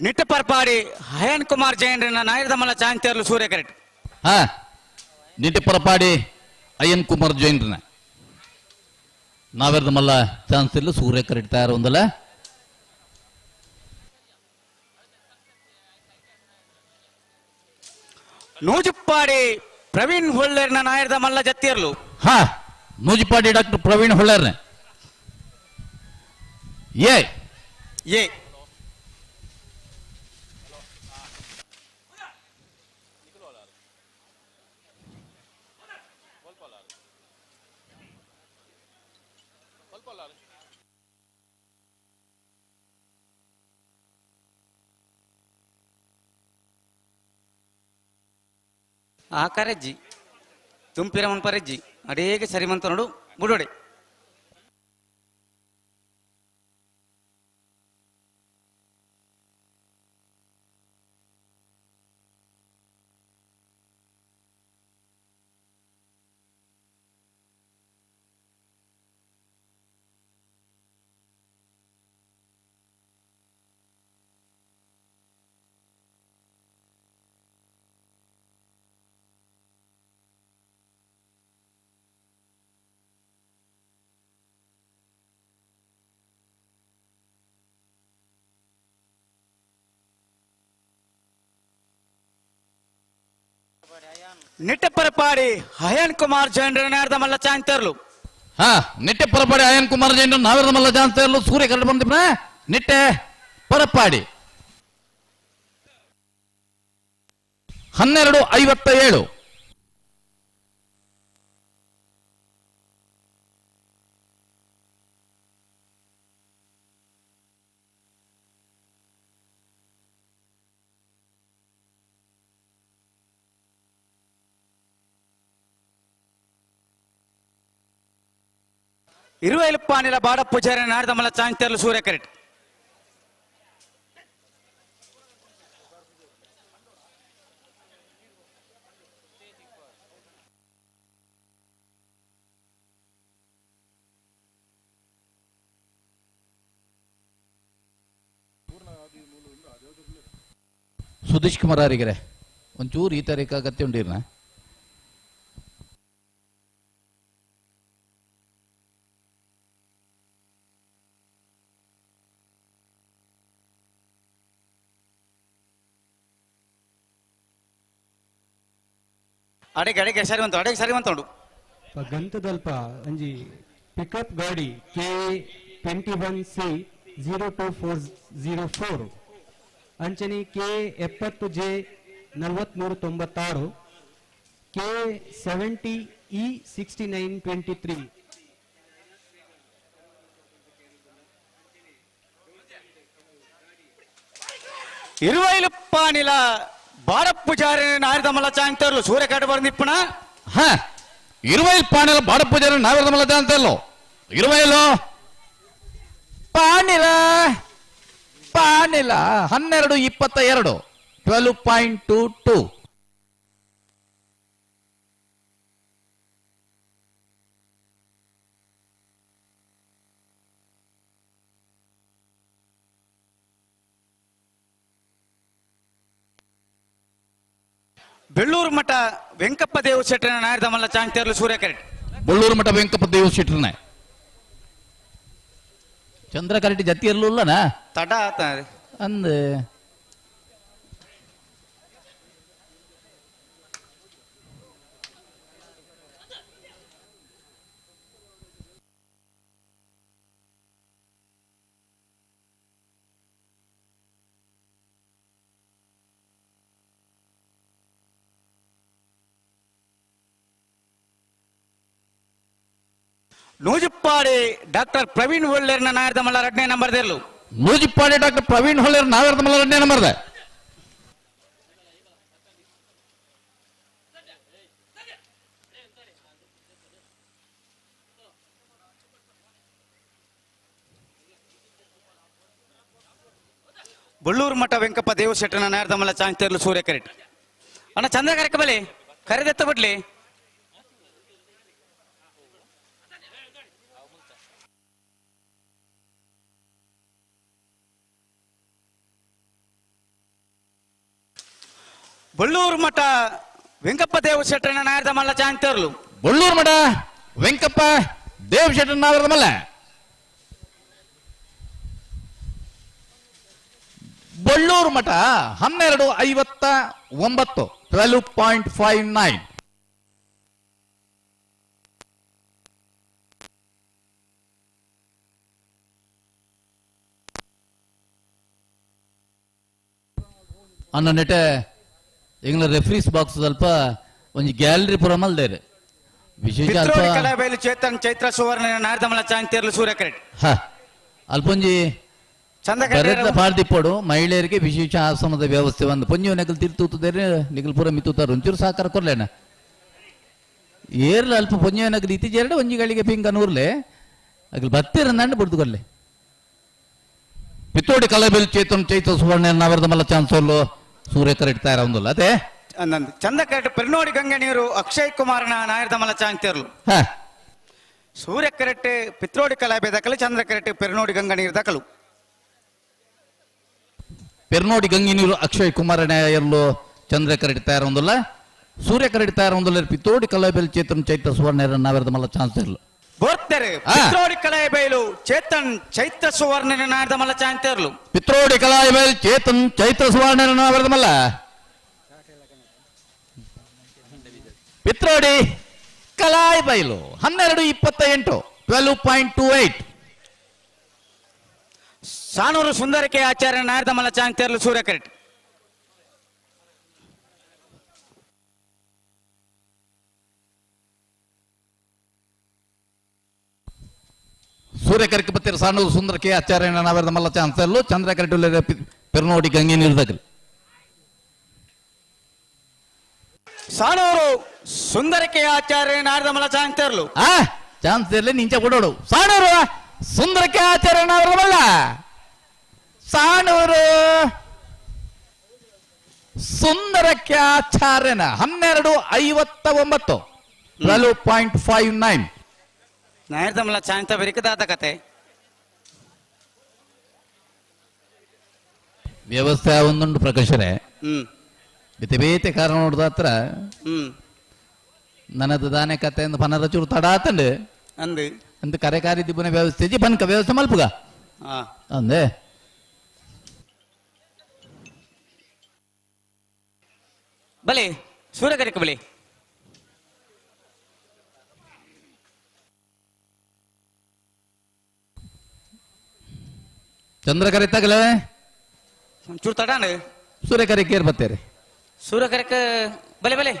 ನಿಟ್ಟಪರ್ಪಾಡಿ ಹಯನ್ ಕುಮಾರ್ ಜೈನ್ರನ್ನ ನಾಯರ್ದ ಮಲ್ಲ ಚಾಂತರ್ಲು ಸೂರ್ಯಕರೆಟ್ ಹಾ ನಿಟ್ಟಪರಪಾಡಿ ಅಯ್ಯನ್ ಕುಮಾರ್ ಜೈನ್ರನ್ನ ನಾವೆರ್ದ ಮಲ್ಲ ಚಾನ್ಸ್ ಇಲ್ಲ ಸೂರ್ಯ ಕರೆಕ್ಟ್ ತಯಾರು ಒಂದಲ್ಲ ನೂಜುಪ್ಪಾಡಿ ಪ್ರವೀಣ್ ಹೊಳ್ಳೆರ್ನ ನಾಯರ್ದ ಮಲ್ಲ ಜತ್ತಿಯರ್ಲು ಹಾ ನೂಜಿಪಾಡಿ ಡಾಕ್ಟರ್ ಪ್ರವೀಣ್ ಹೊಳ್ಳೆರ್ನೆ ಏ ಏ ಆ ಕರೆಜ್ಜಿ ತುಂಪಿರಮನ್ ಪರೆಜ್ಜಿ ಅಡೇಗೆ ಸರಿಮಂತ ನೋಡು ಬುಡೋಡೆ ನಿಟ್ಟಪರಪಾಡಿ ಹಯನ್ ಕುಮಾರ್ ಜೈನ್ರ ನಾಯರ್ದ ಮಲ್ಲ ಚಾಂತರ್ಲು ಹಾ ನಿಟ್ಟೆ ಪರಪಾಡಿ ಅಯ್ಯನ್ ಕುಮಾರ್ ಜೈನ್ ನಾವೆರ್ದ ಮಲ್ಲ ಚಾನ್ಸ್ ಇಲ್ಲ ಸೂರ್ಯ ಕರೆಕ್ಟ್ ಬಂದಿಪ್ಪನ ನಿಟ್ಟೆ ಪರಪಾಡಿ 1257 ಇರುವೆಲ್ಪಾನಿಲ ಬಾಡ ಪೂಜಾರಿ ನಾಡ್ದ ಮಲ್ಲ ಚಾಂತರ್ಲು ಸೂರ್ಯ ಕರೆಕ್ಟ್ ಸುದೀಶ್ ಕುಮಾರ್ ಅವರಿಗೆ ಒಂಚೂರು ಈ ತಾರೀಕು ಅಗತ್ಯ ಉಂಡಿರ್ನ ಅಡೆಗೆ ಸರಿವಂತ ನೋಡು ಗಂತದಲ್ಪ ಅಂಜಿ ಪಿಕಪ್ ಗಾಡಿ K21C 02404 ಅಂಚನೆ K70J 4396 K70E 6923 ಇರುವೈಲಪ್ಪಾನಿಲ ಬಾಡ ಪೂಜಾರಿ ನಾಯರ್ದ ಮಲ್ಲ ಚಾಂತರ್ಲು ಸೂರ್ಯ ಕರೆಕ್ಟ್ ಬಂದಿಪ್ಪಣ ಹಾ ಇರುವೈಲ್ ಪಾಣೆಲ್ಲ ಬಾಡ ಪೂಜಾರಿ ನಾವೆರ್ದ ಮಲ್ಲ ಚಾನ್ಸ್ ಇಲ್ಲ ಇರುವೈಲು ಪಾನಿಲ ಪಾನಿಲ 12-22 12.22. ಬೆಳ್ಳೂರು ಮಠ ವೆಂಕಪ್ಪ ದೇವ ಶೆಟ್ಟರನ ನಾಯರದ ಮಲ್ಲ ಚಾಂಗ್ತೇರ್ಲು ಸೂರ್ಯಕರೆಟ್. ಬೆಳ್ಳೂರು ಮಠ ವೆಂಕಪ್ಪ ದೇವ ಶೆಟ್ಟರನ ಚಂದ್ರ ಕರೆಕ್ಟ್ ಜತಿ ಇರ್ಲಿಲ್ಲನಾ ತಡ ಆತ ಅಂದ ನೂಜಿಪ್ಪಾಡಿ ಡಾಕ್ಟರ್ ಪ್ರವೀಣ್ ಒಳ್ಳೆರ್ನ ನಾಯರದ ಮಲ್ಲ 2ನೇ ನಂಬರ್ ದೇರ್ಲು. ನೂಜಿಪ್ಪಾಡಿ ಡಾಕ್ಟರ್ ಪ್ರವೀಣ್ ಹೊಳ್ಳೆರ್ ನಾವೇರ್ದ ಮಲ್ಲ 2ನೇ ನಂಬರ್ ದ ಬೆಳ್ಳೂರು ಮಠ ವೆಂಕಪ್ಪ ದೇವ ಶೆಟ್ಟರನ ನಾಯರದ ಮಲ್ಲ ಚಾಂಗ್ತೇರ್ಲು ಸೂರ್ಯಕರೆಟ್. ಅಣ್ಣ ಚಂದ್ರ ಕರೆಕ ಬಲೆ ಕರೆದೆತ್ತ ಬಿಡ್ಲಿ. ಬೆಳ್ಳೂರು ಮಠ ವೆಂಕಪ್ಪ ದೇವ ಶೆಟ್ಟರನ ನಾಯರದ ಮಲ್ಲ ಚಾಂಗ್ತೇರ್ಲು. ಬೆಳ್ಳೂರು ಮಠ ವೆಂಕಪ್ಪ ದೇವ ಶೆಟ್ಟರನ ನಾವೇರ್ದ ಮಲ್ಲ. ಬೆಳ್ಳೂರು ಮಠ 12:59 12.59. ಅನ್ನ ನೆಟ್ಟೆ ಇಂಗ್ಲ ರೆಫ್ರೀಸ್ ಬಾಕ್ಸ್ ಸ್ವಲ್ಪ ಒಂದು ಗ್ಯಾಲರಿ ಪುರ ಮಲ್ದೇರೆ ವಿಶೇಷ ಅಲ್ಪ ಕಲಾಬೈಲು ಚೇತನ್ ಚೈತ್ರ ಸುವರ್ಣ ನಾಯರದ ಮಲ್ಲ ಚಾಂಗ್ತೇರ್ಲು ಸೂರ್ಯಕರೆಟ್. ಅಲ್ಪೊಂಜಿ ಬರೆದ ಪಾಡ್ದಿಪ್ಪಡು ಮಹಿಳೆಯರಿಗೆ ವಿಶೇಷ ಆಶ್ರಮದ ವ್ಯವಸ್ಥೆ ಒಂದು ಪೊಂಜಿ ನೆಗಲ್ ತಿರ್ತೂತದೇರೆ ನಿಗಲ್ ಪೂರ ಮಿತ್ತೂತಾರ ಒಂಚೂರು ಸಹಕಾರ ಕೊರ್ಲೇನ ಏರ್ಲ ಅಲ್ಪ ಪೊಂಜಿ ನಗಲ್ ಇತ್ತೀಚೆರಡೆ ಒಂಜಿಗಳಿಗೆ ಪಿಂಕ ನೂರ್ಲೆ ಅಗಲ್ ಬತ್ತಿರಂದಂಡು ಬಿಡ್ದು ಕೊರ್ಲೆ ಪಿತ್ತೋಡಿ ಕಲಾಬೆಲ್ ಚೇತನ್ ಚೈತ್ರ ಸುವರ್ಣ ನಾವೆರ್ದ ಮಲ್ಲ ಚಾನ್ಸೋಲು ಸೂರ್ಯಕರೆಟ್ ತಯಾರ ಒಂದಲ್ಲ ಅದೇ ಚಂದ ಕರೆಟ್ ಪೆರ್ನೋಡಿ ಗಂಗೆ ನೀರು ಅಕ್ಷಯ್ ಕುಮಾರ್ನ ನಾಯರದ ಮಲ್ಲ ಚಾಂಗ್ತೇರ್ಲು. ಸೂರ್ಯಕರೆಟ್ ಪಿತ್ರೋಡಿ ಕಲಾಬೆ ದಕಲು ಚಂದ್ರ ಕರೆಟ್ ಪೆರ್ನೋಡಿ ಗಂಗ ನೀರು ದಕಲು. ಪೆರ್ನೋಡಿ ಗಂಗಿನೀರು ಅಕ್ಷಯ್ ಕುಮಾರನ ಎಲ್ಲೋ ಚಂದ್ರ ಕರೆಟ್ ತಯಾರ ಒಂದಲ್ಲ ಸೂರ್ಯ ಕರೆಟ್ ತಯಾರ ಒಂದಲ್ಲ ಪಿತ್ತೋಡಿ ಕಲಾಬೆಲ್ ಚೇತನ್ ಚೈತ್ರ ಸುವರ್ಣ ನಾವೆರ್ದ ಮಲ್ಲ ಚಾನ್ಸೇರ್ಲು ಬೋರ್ತೆರೆ ಪಿತ್ರೋಡಿ ಕಲಾಬೈಲು ಚೇತನ್ ಚೈತ್ರ ಸುವರ್ಣ ನಾಯರದ ಮಲ್ಲ ಚಾಂಗ್ತೇರ್ಲು. ಪಿತ್ರೋಡಿ ಕಲಾಬೈಲ್ ಚೇತನ್ ಚೈತ್ರ ಸುವರ್ಣ ನಾವೆರ್ದ ಮಲ್ಲ ಪಿತ್ರೋಡಿ ಕಲಾಬೈಲು 12:28 12.28. ಸಾನೂರು ಸುಂದರಕೆ ಆಚಾರ್ಯ ನಾಯರದ ಮಲ್ಲ ಚಾಂಗ್ತೇರ್ಲು ಸೂರ್ಯಕರೆಟ್. ಸೂರ್ಯಕರೆಟ್ ಬತ್ತಿರ ಸಾನೂರು ಸುಂದರಕೆ ಆಚಾರ್ಯ ನಾವೆರ್ದ ಮಲ್ಲ ಚಾನ್ಸಲ್ಲು ಚಂದ್ರ ಕರೆಟ್ ಪೆರ್ನೋಡಿ ಗಂಗೆ ನೀರ್ದಗಲ್. ಸಾನೂರು ಸುಂದರಕೆ ಆಚಾರ್ಯ ನಾಯರದ ಮಲ್ಲ ಚಾಂಗ್ತೇರ್ಲು ಚಾನ್ಸ್ ಇರ್ಲಿ ನಿಂಚೆ ಕೊಡೋಡು ಸಾಣೂರು ಸುಂದರಕೆ ಆಚಾರ್ಯ ನಾವೆರ್ದ ಮಲ್ಲ ಸಾಣೂರು ಸುಂದರಕ್ಕೆ ಆಚಾರ್ಯನ 12:59 12.59. ನಾಯರದ ಮಲ್ಲ ಚಾಂಗ್ತ ಬೆರಿಕದಾದ ಕತೆ ವ್ಯವಸ್ಥೆ ಒಂದುಂಡು ಪ್ರಕಾಶರೇ ಬೇತೆ ಬೇತೆ ಕಾರಣ ನೋಡ್ದ ಹತ್ರ ನನ್ನದು ದಾನೆ ಕತೆ ಎಂದು ಪನರ ಚೂರು ತಡ ಆತಂಡು ಅಂದು ಅಂತ ಕರೆಕಾರಿ ದಿಬ್ಬನ ವ್ಯವಸ್ಥೆ ಬನ್ಕ ವ್ಯವಸ್ಥೆ ಮಲ್ಪುಗ ಅಂದೆ ಬಲೆ ಸೂರ್ಯಕರೆಕ್ ಬಲೆ ಚಂದ್ರ ಕರೆತಾಗಲೇ ಚೂರು ತಡಾಂಡು ಸೂರ್ಯಕರೆ ಕೇರ್ ಬತ್ತೇರಿ ಸೂರ್ಯಕರೆಕ್ ಬಲೆ ಬಲೆ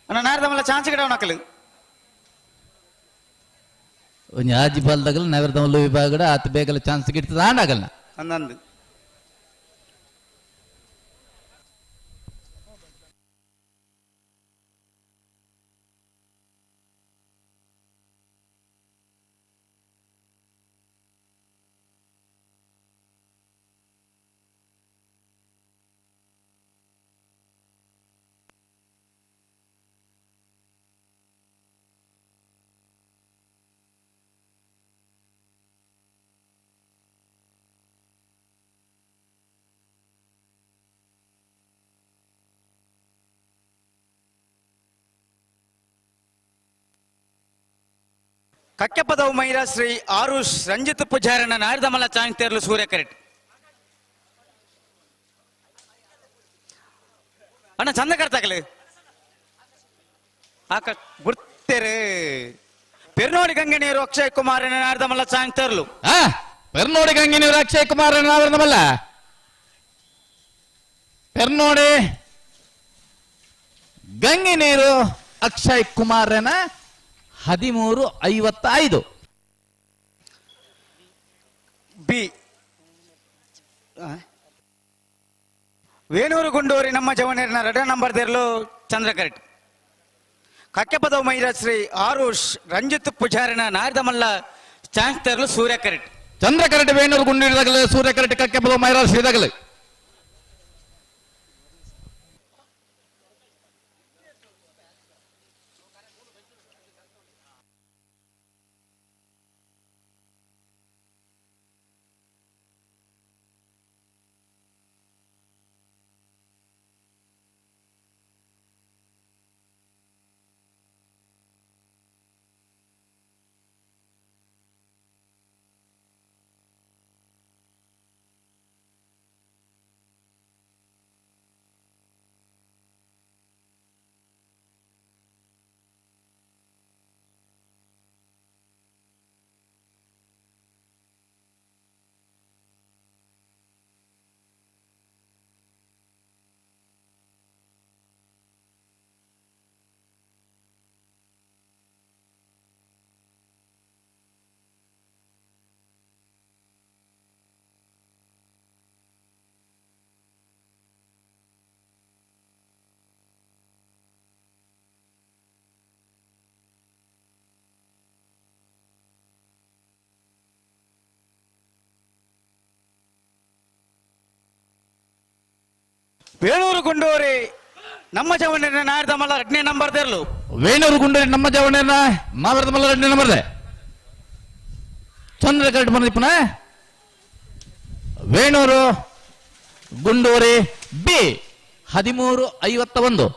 ಅಣ್ಣ ನಾಯರದ ಮಲ್ಲ ಚಾನ್ಸ್ ಗಿಡ ಅವನಕಲು ಒಂಜಿ ಆಜಿ ಬಾಲ್ದಾಗಲ ನಗರದ ಮಲ್ಲ ವಿಭಾಗಡ ಆತ ಬೇಗಲ ಚಾನ್ಸ್ ಗಿಡ್ತದ ಆಂಡಾಗಲ್ಲ ಅಂದಂದು ಕಕ್ಕೆಪದವು ಮೈರಾ ಶ್ರೀ ಆರುಷ್ ರಂಜಿತ್ ಪೂಜಾರನ ನಾರದಮಲ್ಲ ಚಾಂಗ್ತೇರ್ಲು ಸೂರ್ಯ ಕರೆಟ್ ಅಣ್ಣ ಚಂದ ಕರ್ತಾಕಲು ಆಕ ಗುರ್ತೇರು ಪೆರ್ನೋಡಿ ಗಂಗೆನೀರು ಅಕ್ಷಯ್ ಕುಮಾರನ ನಾರದಮಲ್ಲ ಚಾಂಗ್ತೇರ್ಲು ಪೆರ್ನೋಡಿ ಗಂಗೆನೀರು ಅಕ್ಷಯ್ ಕುಮಾರನ ನಾರದಮಲ್ಲ ಪೆರ್ನೋಡಿ ಗಂಗೆನೀರು ಅಕ್ಷಯ್ ಕುಮಾರನ 13:55 ಬಿ ವೇಣೂರು ಗುಂಡೂರಿ ನಮ್ಮ ಜವನೇರಿನ 2 ನಂಬರ್ ದೇರ್ಲು ಚಂದ್ರ ಕರೆಟ್ ಕಕ್ಕೆಪದವು ಮೈರ ಶ್ರೀ ಆರುಷ್ ರಂಜಿತ್ ಪೂಜಾರಿನ ನಾರದಮಲ್ಲ ಚಾನ್ಸ್ ತೆರಲು ಸೂರ್ಯ ಕರೆಟ್ ಚಂದ್ರ ಕರೆಟ್ ವೇಣೂರು ಗುಂಡೂರಿದಾಗಲು ಸೂರ್ಯ ಕರೆಟ್ ಕಕ್ಕೆಪದವು ಮೈರ ಶ್ರೀದಾಗಲು ವೇಣೂರು ಗುಂಡೂರಿ ನಮ್ಮ ಜವನೇರಿನ ನಾರದಮಲ್ಲ 2ನೇ ನಂಬರ್ ದೇರ್ಲು ವೇಣೂರು ಗುಂಡೂರಿ ನಮ್ಮ ಜವನೇರಿನ ನಾರದಮಲ್ಲ 2ನೇ ನಂಬರ್ ದೇ ಚಂದ್ರ ಕರೆಟ್ ಬಂದಿಪ್ಪನ ವೇಣೂರು ಗುಂಡೂರಿ ಬಿ 13:51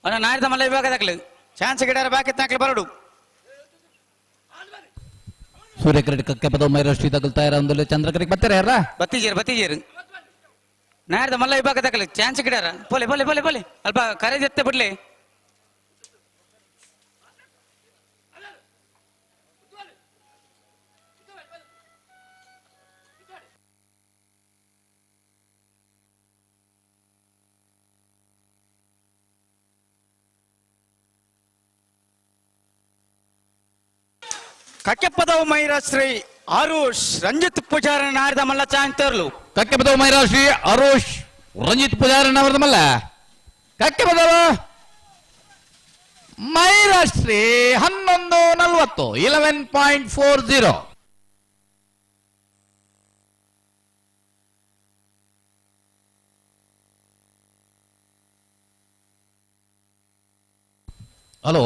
ಅಣ್ಣ ನಾರದಮಲ್ಲ ವಿಭಾಗದಾಗಲು ಚಾನ್ಸ್ ಗಿಡಾರ ಬಾಕಿ ತಾಕಲು ಬರಡು ಸೂರ್ಯ ಕರೆಟ್ ಕಕ್ಕೆಪದವು ಮೈರ ಶ್ರೀದಾಗಲು ತಯಾರ ಚಂದ್ರ ಕರೆಟ್ ಬರ್ತಾರೆ ಯಾರ ಬತ್ತೀಜೇರು ನಾರದಮಲ್ಲ ವಿಭಾಗದಾಗಲು ಚಾನ್ಸ್ ಗಿಡಾರ ಪೊಲೆ ಪೊಲೆ ಪೊಲೆ ಪೊಲೆ ಅಲ್ಪ ಕರೆ ಜೊತೆ ಬಿಡ್ಲಿ ಕಕ್ಕೆಪದವು ಮೈರ ಶ್ರೀ ಆರುಷ್ ರಂಜಿತ್ ಪೂಜಾರ ನಾರದಮಲ್ಲ ಚಾಂಗ್ತೇರ್ಲು ಕಕ್ಕೆಪದವು ಮೈರ ಶ್ರೀ ಆರುಷ್ ರಂಜಿತ್ ಪೂಜಾರ ನಾರದಮಲ್ಲ ಕಕ್ಕೆಪದವು ಮೈರ ಶ್ರೀ 11:40 11.40 ಹಲೋ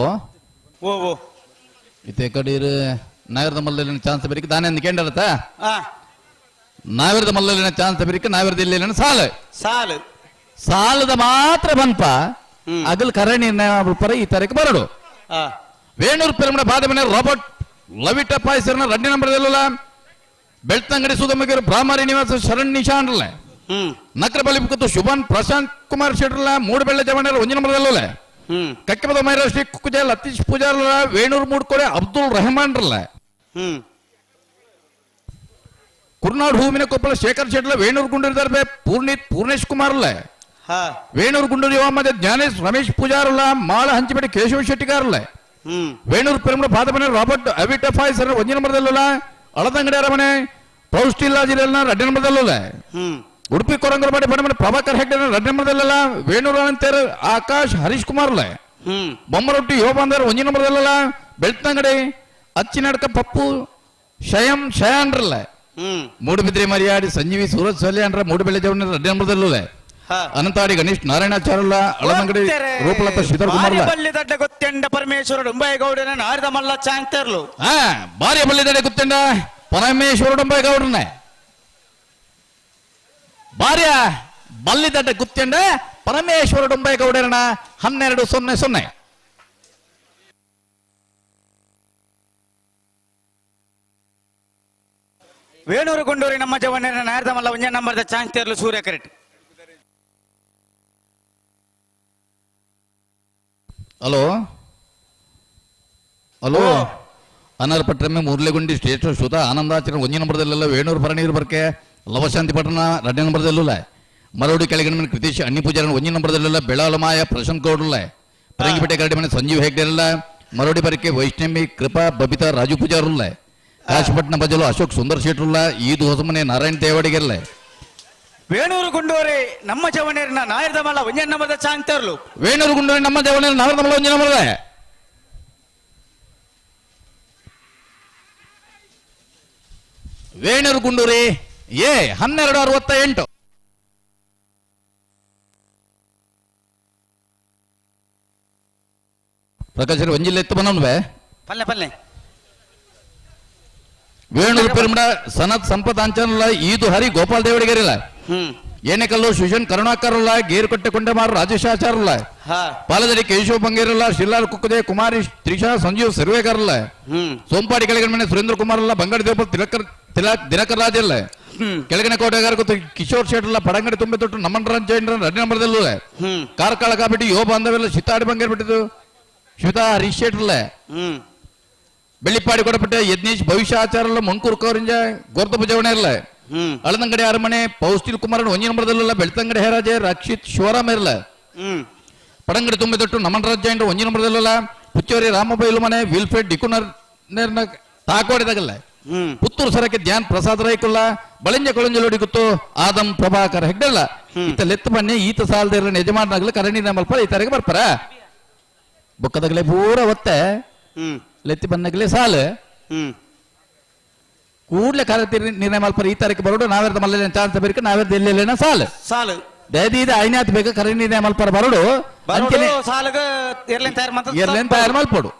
ಓ ಇತ್ತೆ ಕಡೀರು ನಾವಿರದ ಮಲ್ಲಲಿನ ಚಾನ್ಸ್ ಬರೀಕ ದಾನೆ ಕೇಂದ್ರತ ನಾವಿರದ ಮಲ್ಲಲಿನ ಚಾನ್ಸ್ ಬರೀಕ ನಾವಿರದ ಇಲ್ಲಿನ ಸಾಲು ಸಾಲದ ಮಾತ್ರ ಬನ್ಪ ಅಗಲ್ ಕರಣಿ ಪರ ಈ ತಾರೀಕು ಬರಡು ವೇಣೂರು ಪೆರುಮಡ ಬಾದಮನೆ ರಾಬರ್ಟ್ ಲವಿಟಪ್ಪ ಹೆಸರಿನ 2ನೇ ನಂಬರ್ ಬೆಳ್ತಂಗಡಿ ಸುಗಮಗಿರು ಬ್ರಾಹ್ಮರಿ ನಿವಾಸ ಶರಣ್ ನಿಶಾನ್ರಲ್ಲ ನಕ್ರಬಲಿ ಕುತ್ತು ಶುಭನ್ ಪ್ರಶಾಂತ್ ಕುಮಾರ್ ಶೆಟ್ರಲ್ಲ ಮೂಡುಬೆಳ್ಳೆ ಜವಣರ 1 ನಂಬರ್ ಕಕ್ಕೆಪದ ಮೈರಾಶ್ರೀ ಕುಕ್ಕುಜಲ್ ಲತೀಶ್ ಪೂಜಾರ್ಲ ವೇಣೂರು ಮೂಡ್ಕೊಡೆ ಅಬ್ದುಲ್ ರೆಹಮಾನ್ ರಲ್ಲ ಕುರ್ನಾಡ್ ಹೂವಿನ ಕೊಪ್ಪಳ ಶೇಖರ್ ಶೆಟ್ಲ ವೇಣೂರು ಗುಂಡೂರಿ ಪೂರ್ಣೇಶ್ ಕುಮಾರ್ಲ ವೇಣೂರು ಗುಂಡೂರಿ ಯುವ ಜ್ಞಾನೇಶ್ ರಮೇಶ್ ಪೂಜಾರಲ್ಲ ಮಾಳ ಹಂಚಿಬೇಡಿ ಕೇಶವ ಶೆಟ್ಟಿಗಾರಲ್ಲ ವೇಣೂರು ಪೆರುಮಡ ಬಾದಮನೆ ರಾಬರ್ಟ್ ಅವಿಟಫಾಯ್ ಸರ್ 1 ನಂಬರ್ ಅಳದಂಗಡಿ ಅರಮನೆ ಪೌಷ್ಟಿಲ್ಲಾ ಜಿಲ್ಲೆನ 2ನೇ ನಂಬರ್ ಉಡುಪಿ ಕೊರಂಗರಬಾಡಿ ಬಡಮನೆ ಪ್ರಭಾಕರ್ ಹೆಗ್ಡೆ 2ನೇ ನಂಬರ್ ವೇಣೂರು ಅನಂತೇರ್ ಆಕಾಶ್ ಹರೀಶ್ ಕುಮಾರ್ಲ ಬೊಮ್ಮರೊಟ್ಟಿ ಯೋಬಾಂದರ್ 1 ನಂಬರ್ ಬೆಳ್ತಂಗಡಿ ಅಚ್ಚಿನಡ್ಕ ಪಪ್ಪು ಶಯಾನ್ರಲ್ಲ ಮೂಡುಬಿದ್ರೆ ಮರಿಯಾಡಿ ಸಂಜೀವಿ ಸೂರಜ್ ಸೊಲ್ಯಾನ್ರ ಮೂಡುಬೆಳ್ಳೆ ಜವನ 2ನೇ ನಂಬರ್ ಅನಂತಾಡಿ ಗಣೇಶ್ ನಾರಾಯಣಾಚಾರ್ಯ ಅಳದಂಗಡಿ ರೂಪಲತಾ ಶ್ರೀಧರ್ ಕುಮಾರ್ ಬಲ್ಲಿದಡ್ಡ ಗೊತ್ತೆಂಡ ಪರಮೇಶ್ವರ ಉಂಬೈಗೌಡನ ನಾರದ ಮಲ್ಲ ಚಾಂಗ್ತರ್ಲು ಭಾರ್ಯ ಬಲ್ಲಿದಡೆ ಗೊತ್ತೆಂಡ ಪರಮೇಶ್ವರ ಉಂಬೈಗೌಡರನ್ನೇ ಭಾರ್ಯ ಬಲ್ಲಿದಡ್ಡ ಗುತ್ತೆಂಡ ಪರಮೇಶ್ವರ ಉಂಬೈಗೌಡರನ 12-0-0. ವೇಣೂರು ಗುಂಡೂರಿ ನಮ್ಮ ಜವಣ್ಣನ ನಾರದ ಮಲ್ಲ ಒಂಜ ನಂಬರ್ದ ಚಾಂಗ್ತರ್ಲು ಸೂರ್ಯ ಕರೆಕ್ಟ್. ಹಲೋ ಹಲೋ ಅನರ್ಪಟ್ರಮ್ಮೆ ಮುರ್ಲೆಗುಂಡಿ ಸ್ಟೇಟ್ ಸುತ ಆನಂದಾಚರಣ ಒಂಜಿ ನಂಬರ್ದಲ್ಲೆಲ್ಲ ವೇಣೂರು ಪರಣೀರು ಬರ್ಕೆ ಲವಶಾಂತಿ ಪಟ್ಟಣ 2 ನಂಬರ್ದಲ್ಲೂ ಮರವಡಿ ಕೆಳಗಡೆ ಕೃತೀಶ್ ಅಣ್ಣಿ ಪೂಜಾರ ಒಂಜಿ ನಂಬರ್ದಲ್ಲೆಲ್ಲ ಬೆಳಾಲಮಾಯ ಪ್ರಶಾಂತ್ ಗೌಡ್ರಲ್ಲ ಪರಂಗಿಪೇಟೆ ಕರಡಿ ಮನೆ ಸಂಜೀವ್ ಹೆಗ್ಡೆಲ್ಲ ಮರವಡಿ ಬರ್ಕೆ ವೈಷ್ಣವಿ ಕೃಪಾ ಬಬಿತಾ ರಾಜು ಪೂಜಾರುಲ್ಲ ಕಾಶಿಪಟ್ಟಣ ಬಜಲು ಅಶೋಕ್ ಸುಂದರ್ ಶೇಟ್ರುಲ್ಲ ಈದು ಹೊಸಮನೆ ನಾರಾಯಣ್ ತೇವಾಡಿಗೆಲ್ಲ ವೇಣೂರು ಗುಂಡೂರಿ ನಮ್ಮ ಜವಣ್ಣನ ನಾರದ ಮಲ್ಲ ಒಂಜ ನಂಬರ್ದ ಚಾಂಗ್ತರ್ಲು ವೇಣೂರು ಗುಂಡೂರಿ ನಮ್ಮ ಜವಣ್ಣನ ನಾರದ ಮಲ್ಲ ಒಂಜ ನಂಬರ್ದ ವೇಣೂರು ಗುಂಡೂರಿ 1268. ಪ್ರಕಾಶ್ ಒಂಜಿಲ್ಲ ಎತ್ತು ಬನ್ನವೇ ಪಲ್ಲೆ ಪಲ್ಲೆ ವೇಣೂರು ಪೆರುಮಡ ಸನತ್ ಸಂಪತ್ ಅಂಚನಲ್ಲ ಈದು ಹರಿ ಗೋಪಾಲ್ ದೇವಡಿಗೆರಿಲ್ಲ ಏನೆಕಲ್ಲು ಸುಶನ್ ಕರುಣಾಕರಲ್ಲ ಗೇರುಕಟ್ಟೆ ಕೊಂಡೆಮಾರು ರಾಜೇಶಾಚಾರಲ್ಲ ಪಾಲದಡಿ ಕೇಶವ ಬಂಗೇರಲ್ಲ ಶಿಲ್ಲಾಲ್ ಕುಕ್ಕದೆ ಕುಮಾರಿ ತ್ರಿಷಾ ಸಂಜೀವ್ ಸರ್ವೇಕರ್ಲ್ಲ ಸೋಂಪಾಡಿ ಕೆಳಗಡೆ ಮನೆ ಸುರೇಂದ್ರ ಕುಮಾರ್ ಅಲ್ಲ ಬಂಗಾಡಿ ದೇವಪುರ ದಿನಕರ್ ರಾಜ ಅಲ್ಲ ಕೆಳಗಡೆ ಕೋಟೆಗಾರ ಗೊತ್ತು ಕಿಶೋರ್ ಶೇಟ್ ಅಲ್ಲ ಪಡಂಗಡಿ ತುಂಬೆ ತೊಟ್ಟು ನಮ್ಮನ್ ಜೈನ್ 2 ನಂಬರ್ದಲ್ಲೂ ಕಾರ್ಕಳ ಕಾಬಿಟ್ಟು ಯೋ ಬಾಂಧವೆಲ್ಲ ಶಿತಾಡಿ ಬಂಗೇರ್ ಬಿಟ್ಟಿದ್ದು ಶ್ವೇತಾ ಹರೀಶ್ ಶೇಟ್ ಅಲ್ಲ ಬೆಳ್ಳಿಪ್ಪಾಡಿ ಕೊಡಪಟ್ಟೆ ಯಜ್ಞೇಶ್ ಭವಿಷ್ಯ ಆಚಾರಲ್ಲ ಮಣ್ಕೂರ್ ಕೌರಿಂಜ ಗೋರ್ತ ಭುಜವಣೆ ಅಲ್ಲ ಅಳದಂಗಡಿ ಅರಮನೆ ಪೌಸ್ಟಿಲ್ ಕುಮಾರನ್ ಒಂಜಿ ನಂಬರ್ದಲ್ಲ ಬೆಳ್ತಂಗಡಿ ಹೇರಾಜೆ ರಕ್ಷಿತ್ ಶಿವರಾಮ ಇರಲ್ಲ ಪಡಂಗಡಿ ತುಂಬೆ ತೊಟ್ಟು ನಮನ್ ಜೈನ್ ಒಂಜಿ ನಂಬರ್ದಲ್ಲ ಪುಚ್ಚೋರಿ ರಾಮಬೈಲು ಮನೆ ವಿಲ್ಫ್ರೆಡ್ ಡಿಕುನರ್ ತಾಕೋಡಿದಾಗಲ್ಲ ಪುತ್ತೂರು ಸರಕ್ಕೆ ಧ್ಯಾನ್ ಪ್ರಸಾದ್ ರೈಕುಲ್ಲ ಬಳಂಜ ಕೊಳಂಜಲೋಡಿ ಗುತ್ತು ಆದಂ ಪ್ರಭಾಕರ್ ಹೆಗ್ಡಲ್ಲ ಈತ ಲೆತ್ತು ಬನ್ನಿ ಈತ ಸಾಲದ ಯಜಮಾನಾಗಲಿ ಕರಣಿ ಮಲ್ಪ ಈ ತರಗೆ ಬರ್ಪಾರ ಬೊಕ್ಕದಾಗಲೇ ಪೂರ ಒತ್ತೆ ಲೆತ್ತಿ ಬಂದಾಗಲೇ ಸಾಲು ಕೂಡ್ಲೆ ಕರೆ ನಿರ್ಣಯ ಮಲ್ಪರ ಈ ತಾರೀಕು ಬರೋಡು ನಾವೇರ್ದ ಮಲ್ಲ ಚಾನ್ಸ್ ಬೇರೆ ನಾವೇರ್ದ ಎಲ್ಲೆಲ್ಲೇನ ಸಾಲು ಸಾಲು ದಯದೀದ ಐನಾತ್ ಬೇಕು ಕರೆ ನಿರ್ಣಯ ಮಲ್ಪರ ಬರೋಡು ಸಾಲಗ ಎರ್ಲೇನ್ ತಯಾರು ಮಲ್ಪೋಡು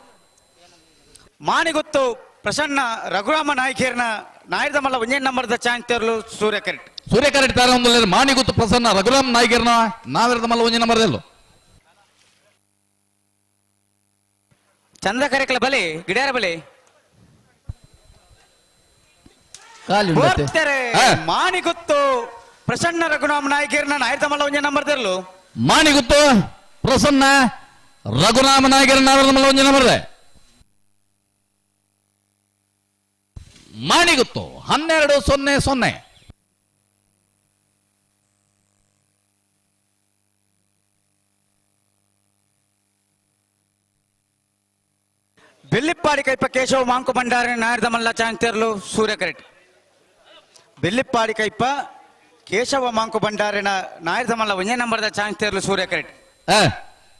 ಮಾನಿಗೊತ್ತು ಪ್ರಸನ್ನ ರಘುರಾಮ ನಾಯ್ಕೇರ್ನ ನಾಯರದ ಮಲ್ಲ ಒಂಜ ನಂಬರ್ದ ಚಾಂಗ್ತರ್ಲು ಸೂರ್ಯ ಕರೆಕ್ಟ್ ತಾರ ಒಂದು ಮಾನಿಗೊತ್ತು ಪ್ರಸನ್ನ ರಘುರಾಮ್ ನಾಯ್ಕೇರ್ನ ನಾವೇರ್ದ ಮಲ್ಲ ಒಂಜ ನಂಬರ್ದೆಲ್ಲೋ ಚಂದ್ರ ಕರೆಕ್ಲ ಬಲೆ ಗಿಡಾರ ಬಲೆ ಮಾನಿಗೊತ್ತು ಪ್ರಸನ್ನ ರಘುರಾಮ ನಾಯ್ಕೇರ್ನ ನಾಯರದ ಮಲ್ಲ ಒಂಜ ನಂಬರ್ದೆಲ್ಲೋ ಮಾನಿಗೊತ್ತು ಪ್ರಸನ್ನ ರಘುರಾಮ ನಾಯ್ಕೇರ್ ನಾವೇರ್ದ ಮಲ್ಲ ಒಂಜ ನಂಬರ್ದೆ ಮಾನಿಗೊತ್ತು 12-0-0. ಬೆಳ್ಳಿಪ್ಪಾಡಿ ಕೈಪ ಕೇಶವ ಮಾಂಕು ಭಂಡಾರ ನಾಯರದ ಮಲ್ಲ ಚಾಂಗ್ತರ್ಲು ಸೂರ್ಯ ಕರೆಕ್ಟ್. ಬೆಳ್ಳಿಪ್ಪಾಡಿ ಕೈಪ ಕೇಶವ ಮಾಂಕು ಭಂಡಾರಿನ ನಾಯರದ ಮಲ್ಲ ಒಂಜ ನಂಬರ್ದ ಚಾಂಗ್ತರ್ಲು ಸೂರ್ಯ ಕರೆಕ್ಟ್.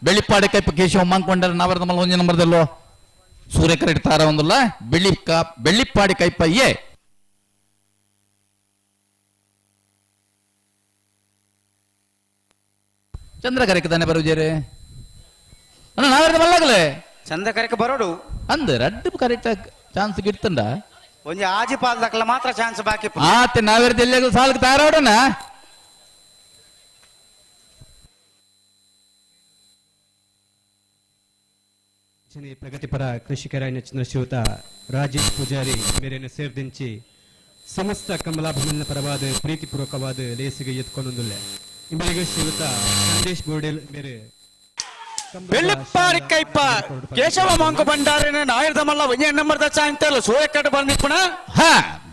ಬೆಳ್ಳಿಪ್ಪಾಡಿ ಕೈಪ ಕೇಶವ ಮಾಂಕು ಭಂಡಾರ ನಾವೇರ್ದ ಮಲ್ಲ ಒಂಜ ನಂಬರ್ದಲ್ಲೋ ಸೂರ್ಯ ಕರೆಕ್ಟ್ ತಾರ ಒಂದಲ್ಲ ಬೆಳ್ಳಿಪ್ಪಾಡಿ ಕೈಪ ಚಂದ್ರ ಕರೆಕ್ ತಾನೆ ಬರುಜೇರೆ ನಾವೇರ್ದ ಮಲ್ಲಾಗಲೇ ಚಂದ ಕರೆಕ್ ಬರೋಡು ಅಂದ ರಡ್ಡು ಕರೆಕ್ಟ್ ಚಾನ್ಸ್ ಗಿಡ್ತಂಡ ಒಂಜಿ ಆಜಿ ಪಾಲ್ದಕ್ಲ ಮಾತ್ರ ಚಾನ್ಸ್ ಬಾಕಿ ಆತೆ ನಾವೇರ್ದ ಎಲ್ಲಿಯಾಗ ಸಾಲಕ್ಕೆ ತಯಾರಾಡೋಣ ಪ್ರಗತಿಪರ ಕೃಷಿಕರಾಯನ ಚಂದ್ರಶಿವತ ರಾಜೇಶ್ ಪೂಜಾರಿ ಮೇರೆಯನ್ನು ಸೇರ್ದಿಂಚಿ ಸಮಸ್ತ ಕಮಲಾಭಮನ ಪರವಾದ ಪ್ರೀತಿಪೂರ್ವಕವಾದ ಲೇಸಿಗೆ ಎತ್ಕೊಂಡೊಂದುಲ್ಲೆ ಇಂಬೆಳಿಗೆ ಶ್ರೀಯುತ ಸಂದೇಶ್ ಬೋರ್ಡೆಲ್ ಮೇರೆ ಬೆಳ್ಳಿಪ್ಪಾಡಿ ಕೈಪ ಕೇಶವ ಮಾಂಕು ಭಂಡಾರಿನ ನಾಯರದ ಮಲ್ಲ ಒಂಜ ನಂಬರ್ದ ಚಾಂಗ್ತರ್ಲು ಸೂರ್ಯ ಕರೆಕ್ಟ್ ಬಂದಿಪ್ಪಣ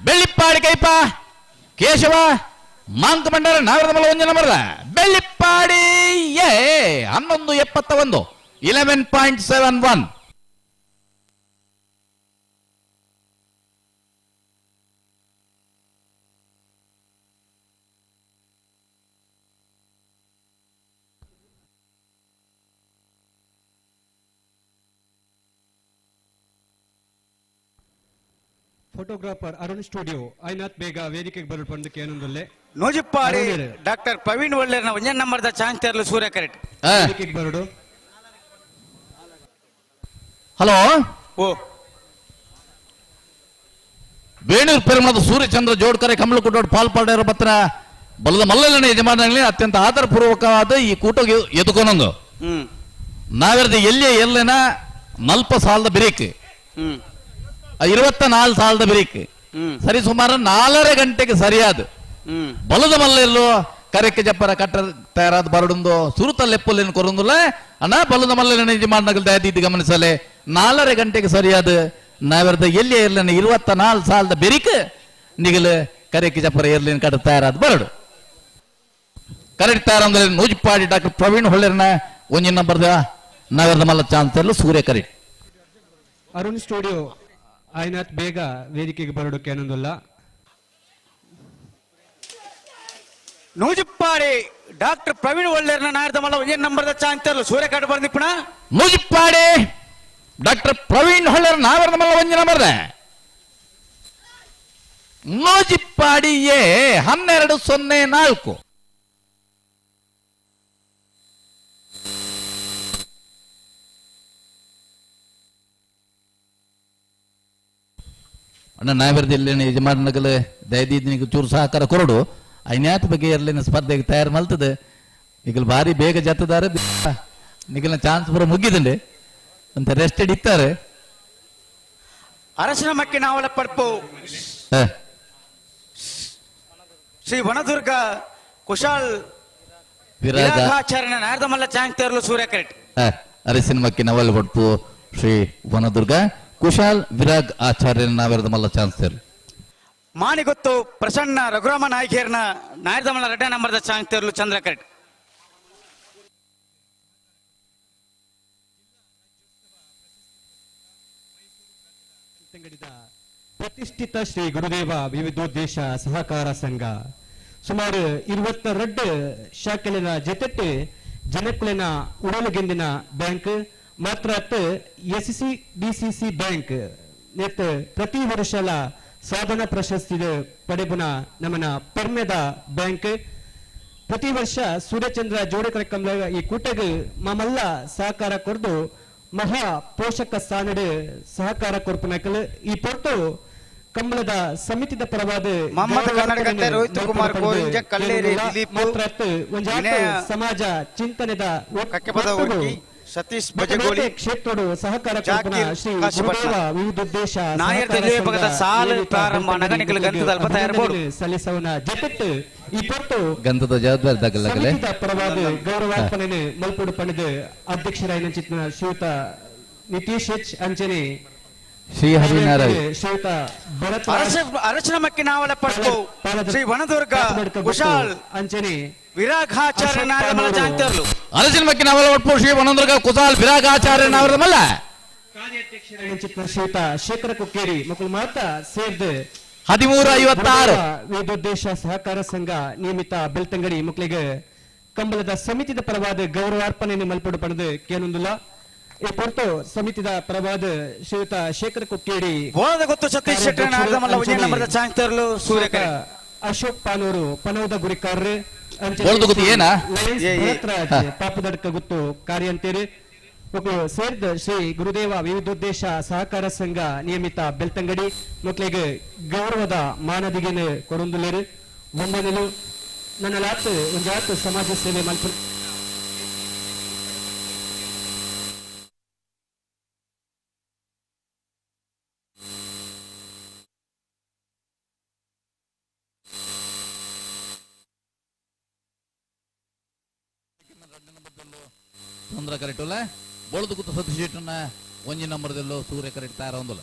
ಬೆಳ್ಳಿಪ್ಪಾಡಿ ಕೈಪ ಕೇಶವ ಮಾಂಕು ಭಂಡಾರ ನಾವೇರ್ದ ಮಲ್ಲ ಒಂಜ ನಂಬರ್ದ ಬೆಳ್ಳಿಪ್ಪಾಡಿ 1171 11.71. ಫೋಟೋಗ್ರಾಫರ್ ಅರುಣ್ ಸ್ಟುಡಿಯೋ ಐನಾಥ್ ಬೇಗ ವೇದಿಕೆಗೆ ಬರಲ್ಪಂದಕ್ಕೆ ಏನೊಂದಲ್ಲೇ ನೂಜಿಪ್ಪಾಡಿ ಡಾಕ್ಟರ್ ಪ್ರವೀಣ್ ಒಳ್ಳೆರ್ನ ಒಂಜೆ ನಂಬರ್ದ ಚಾನ್ಸ್ ತೆರಲು ಸೂರ್ಯ ಕರೆಕ್ಟ್ ವೇದಿಕೆಗೆ ಬರಡು. ಹಲೋ ಓ ಬೇಣೂರು ಪೆರುಮಳದ ಸೂರ್ಯಚಂದ್ರ ಜೋಡ್ಕರೆ ಕಮಲಕುಟೋಡ್ ಪಾಲ್ಪಾಡ್ಯಾರ ಪತ್ರ ಬಲದ ಮಲ್ಲನ ಯಜಮಾನಗಳಲ್ಲಿ ಅತ್ಯಂತ ಆಧಾರಪೂರ್ವಕವಾದ ಈ ಕೂಟಗೆ ಎದುಕೊನೊಂದು ನಾವೆರದ ಎಲ್ಲಿಯ ಎಲ್ಲೇನ 40 ಸಾಲದ ಬ್ರೇಕ್ 24 ಸಾಲದ ಬ್ರೇಕ್ ಸರಿ ಸುಮಾರು 4:30 ಗಂಟೆಗೆ ಸರಿಯಾದ ಬಲದ ಮಲ್ಲೆಲ್ಲೋ ಕರೆಕ್ಕೆ ಜಪ್ಪರ ಕಟ್ಟ ತಯಾರಾದ ಬರಡುಂದು ಸುರುತಲ್ಲೆಪ್ಪಲ್ಲೇನು ಕೊರೊಂದುಲ್ಲ ಅಣ್ಣ ಬಲದ ಮಲ್ಲೆನ ಯಜಮಾನಗಳು ದಯದಿದ್ದು ಗಮನಿಸಲೆ 4:30 ಗಂಟೆಗೆ ಸರಿಯಾದ ನಾವೆರದ ಎಲ್ಲಿಯ ಇರ್ಲೇನ 24 ಸಾಲದ ಬೆರಿಕ್ ನಿಗಲು ಕರೆಕ್ಕೆ ಜಪ್ಪರ ಇರ್ಲೇನು ಕಟ್ಟ ತಯಾರಾದ ಬರಡು ಕರೆಕ್ಟ್ ತಯಾರಂದ್ರೆ ನೂಜಿಪ್ಪಾಡಿ ಡಾಕ್ಟರ್ ಪ್ರವೀಣ್ ಹೊಳ್ಳೆರ್ನ ಒಂಜಿನ ನಂಬರ್ದ ನಾವೆರದ ಮಲ್ಲ ಚಾನ್ಸ್ ತೆರಲು ಸೂರ್ಯ ಕರೆಕ್ಟ್ ಅರುಣ್ ಸ್ಟುಡಿಯೋ ಐನಾಥ್ ಬೇಗ ವೇದಿಕೆಗೆ ಬರಡಕ್ಕೆ ಏನೊಂದಲ್ಲ. ನೂಜಿಪ್ಪಾಡಿ ಡಾಕ್ಟರ್ ಪ್ರವೀಣ್ ಒಳ್ಳೆರ್ನ ನಾಯರ್ದ ಮಲ್ಲ ಒಂಜೆ ನಂಬರ್ದ ಚಾನ್ಸ್ ತೆರಲು ಸೂರ್ಯ ಕರೆಕ್ಟ್ ಬರ್ದಿಪ್ಪಣ ನೂಜಿಪ್ಪಾಡಿ ಡಾಕ್ಟರ್ ಪ್ರವೀಣ್ ಹೊಳ್ಳೆರ್ ನಾವೆರದ ಮಲ್ಲ ಒಂಜಿ ನಂಬರ್ದ ನೂಜಿಪ್ಪಾಡಿಯೇ 1204 ಅಣ್ಣ ನಾವೆರ್ದ ಇಲ್ಲೇನು ಯಜಮಾನಗಲ ದಯದಿದ್ದು ಚೂರು ಸಹಕಾರ ಕೊರಡು ಐನ್ಯಾತ ಬಗ್ಗೆ ಇರ್ಲೇನು ಸ್ಪರ್ಧೆಗೆ ತಯಾರು ಮಲ್ತದೆ ಈಗಲ ಭಾರಿ ಬೇಗ ಜತ್ತದಾರೆ ನಿಗಲ ಚಾನ್ಸ್ ಪೂರ ಮುಗಿದಂಡೆ ಅಂತ ರೆಸ್ಟೆಡ್ ಇತ್ತಾರೆ ಅರಸಿನ ಮಕ್ಕಿ ನಾವಲ ಪಡ್ಪು ಶ್ರೀ ವನದುರ್ಗ ಕುಶಾಲ್ ವಿರಾಗಾಚಾರ್ಯನ ನಾಯರ್ದ ಮಲ್ಲ ಚಾನ್ಸ್ ತೆರಲು ಸೂರ್ಯ ಕರೆಕ್ಟ್ ಅರಸಿನ ಮಕ್ಕಿ ನವಲ್ ಪಡ್ಪು ಶ್ರೀ ವನದುರ್ಗ ಕುಶಾಲ್ ವಿರಾಗ್ ಆಚಾರ್ಯನ ನಾವೆರದ ಮಲ್ಲ ಚಾನ್ಸ್ ತೆರಲು ಮಾಣಿಗೊತ್ತು ಪ್ರಸನ್ನ ರಘುರಾಮ ನಾಯ್ಕೇರ್ನ ನಾಯರ್ದ ಮಲ್ಲ 2ನೇ ನಂಬರ್ದ ಚಾನ್ಸ್ ತೆರಲು ಚಂದ್ರ ಕರೆಕ್ಟ್ ಪ್ರತಿಷ್ಠಿತ ಶ್ರೀ ಗುರುದೇವ ವಿವಿಧೋದ್ದೇಶ ಸಹಕಾರ ಸಂಘ ಸುಮಾರು 22 ಶಾಖೆಲಿನ ಜೊತೆಟ್ಟು ಜನಕ್ಕಲಿನ ಉಡಲುಗೆಂದಿನ ಬ್ಯಾಂಕ್ ಮಾತ್ರ ಎಸ್ಸಿ ಡಿಸಿಸಿ ಬ್ಯಾಂಕ್ ನೆತ್ ಪ್ರತಿ ವರ್ಷಲ ಸಾಧನ ಪ್ರಶಸ್ತಿ ಪಡೆಬುನ ನಮ್ಮನ ಪೆರ್ಮೆದ ಬ್ಯಾಂಕ್ ಪ್ರತಿ ವರ್ಷ ಸೂರ್ಯಚಂದ್ರ ಜೋಡಕರ ಕಮಲ ಈ ಕೂಟಗ ಮಮಲ್ಲ ಸಹಕಾರ ಕೊರ್ದು ಮಹಾ ಪೋಷಕ ಸ್ಥಾನದ ಸಹಕಾರ ಕೊರ್ಪನಕಲ್ ಈ ಪೊರ್ತು ಕಂಬಳದ ಸಮಿತಿದ ಪರವಾದ ರೋಹಿತ್ ಕುಮಾರ್ ಗೋವಿಂಜ ಕಲ್ಲೇರಿ ದಿಲೀಪ್ ಸಮಾಜ ಚಿಂತನೆದ ಸತೀಶ್ ಬಜಗೋಳಿ ಕ್ಷೇತ್ರದ ಸಹಕಾರ ಶ್ರೀ ವಿವಿಧೋದ್ದೇಶ ಸಾಲ ಪ್ರಾರಂಭ ನಗನಿಕಲ ಗಂಧದ ಅಲ್ಪ ತಯಾರಬಹುದು ಸಲ್ಲಿಸವನ ಜೊತೆಟ್ಟು ಈ ಪೊರ್ತು ಗಂಧದ ಜವಾಬ್ದಾರಿ ತಗಲಗಲೆ ಪರವಾದ ಗೌರವಾರ್ಪಣೆ ಮಲ್ಪಡು ಪಡೆದ ಅಧ್ಯಕ್ಷರಾಯನ ಚಿತ್ನ ಶ್ರೀಯುತ ನಿತೀಶ್ ಎಚ್ ಅಂಚನೆ ಶ್ರೀ ಹರಿನಾರಾಯಣ ಶ್ರೀಯುತ ಭರತ್ ಅರಸಿನ ಮಕ್ಕಿ ನಾವಲ ಪಡ್ಪು ಶ್ರೀ ವನದುರ್ಗ ಕುಶಾಲ್ ಅಂಚನೆ ವಿರಾಗಾಚಾರ್ಯ ನಾಯರ್ದ ಮಲ್ಲ ಚಾನ್ಸ್ ತೆರಲು ಅರಸಿನ ಮಕ್ಕಿ ನಾವಲ ಪಡ್ಪು ಶ್ರೀ ವನದುರ್ಗ ಕುಶಾಲ್ ವಿರಾಗಾಚಾರ್ಯ ನಾವೆರದ ಮಲ್ಲ ಕಾರ್ಯಾಧ್ಯಕ್ಷರಾಯನ ಚಿತ್ನ ಶ್ರೀಯುತ ಶೇಖರ ಕುಕ್ಕೇರಿ ಮಕ್ಕಳು ಮಾತ್ರ ಸೇರ್ದು 1356 ವಿವಿಧೋದ್ದೇಶ ಸಹಕಾರ ಸಂಘ ನಿಯಮಿತ ಬೆಳ್ತಂಗಡಿ ಮಕ್ಕಳಿಗೆ ಕಂಬಳದ ಸಮಿತಿದ ಪರವಾದ ಗೌರವಾರ್ಪಣೆಯನ್ನು ಮಲ್ಪಡು ಪಡೆದು ಕೇನೊಂದಿಲ್ಲ ಈ ಪೊರ್ತು ಸಮಿತಿದ ಪರವಾದ ಶ್ರೀಯುತ ಶೇಖರ ಕುಕ್ಕೇಡಿ ಗೊತ್ತು ಸತೀಶ್ ಶೆಟ್ಟಿ ನಾಯರ್ದ ಮಲ್ಲ ಒಂಜೆ ನಂಬರ್ದ ಚಾನ್ಸ್ ತೆರಲು ಸೂರ್ಯ ಅಶೋಕ್ ಪಾನೂರು ಪನವದ ಗುರಿಕಾರ್ರೆ ಪಾಪದಡ್ಕ ಗೊತ್ತು ಕಾರ್ಯ ಅಂತೇರಿ ಸೇರಿದ ಶ್ರೀ ಗುರುದೇವ ವಿವಿಧೋದ್ದೇಶ ಸಹಕಾರ ಸಂಘ ನಿಯಮಿತ ಬೆಳ್ತಂಗಡಿ ಮಕ್ಕಳಿಗೆ ಗೌರವದ ಮಾನದಿಗೆನೆ ಕೊಡೊಂದುಲೇರು ಒಂದನೇಲು ನನ್ನ ಲಾತ್ ಒಂಜಾತ್ ಸಮಾಜ ಸೇವೆ ಮಲ್ಪ ತೊಂದರೆ ಕರೆಕ್ಟ್ ಅಲ್ಲ ಬೊಳದು ಕೂತ ಸತೀಶ್ ಶೆಟ್ಟನ ಒಂಜಿ ನಂಬರ್ದಲ್ಲೋ ಸೂರ್ಯ ಕರೆಕ್ಟ್ ತಯಾರ ಒಂದಲ್ಲ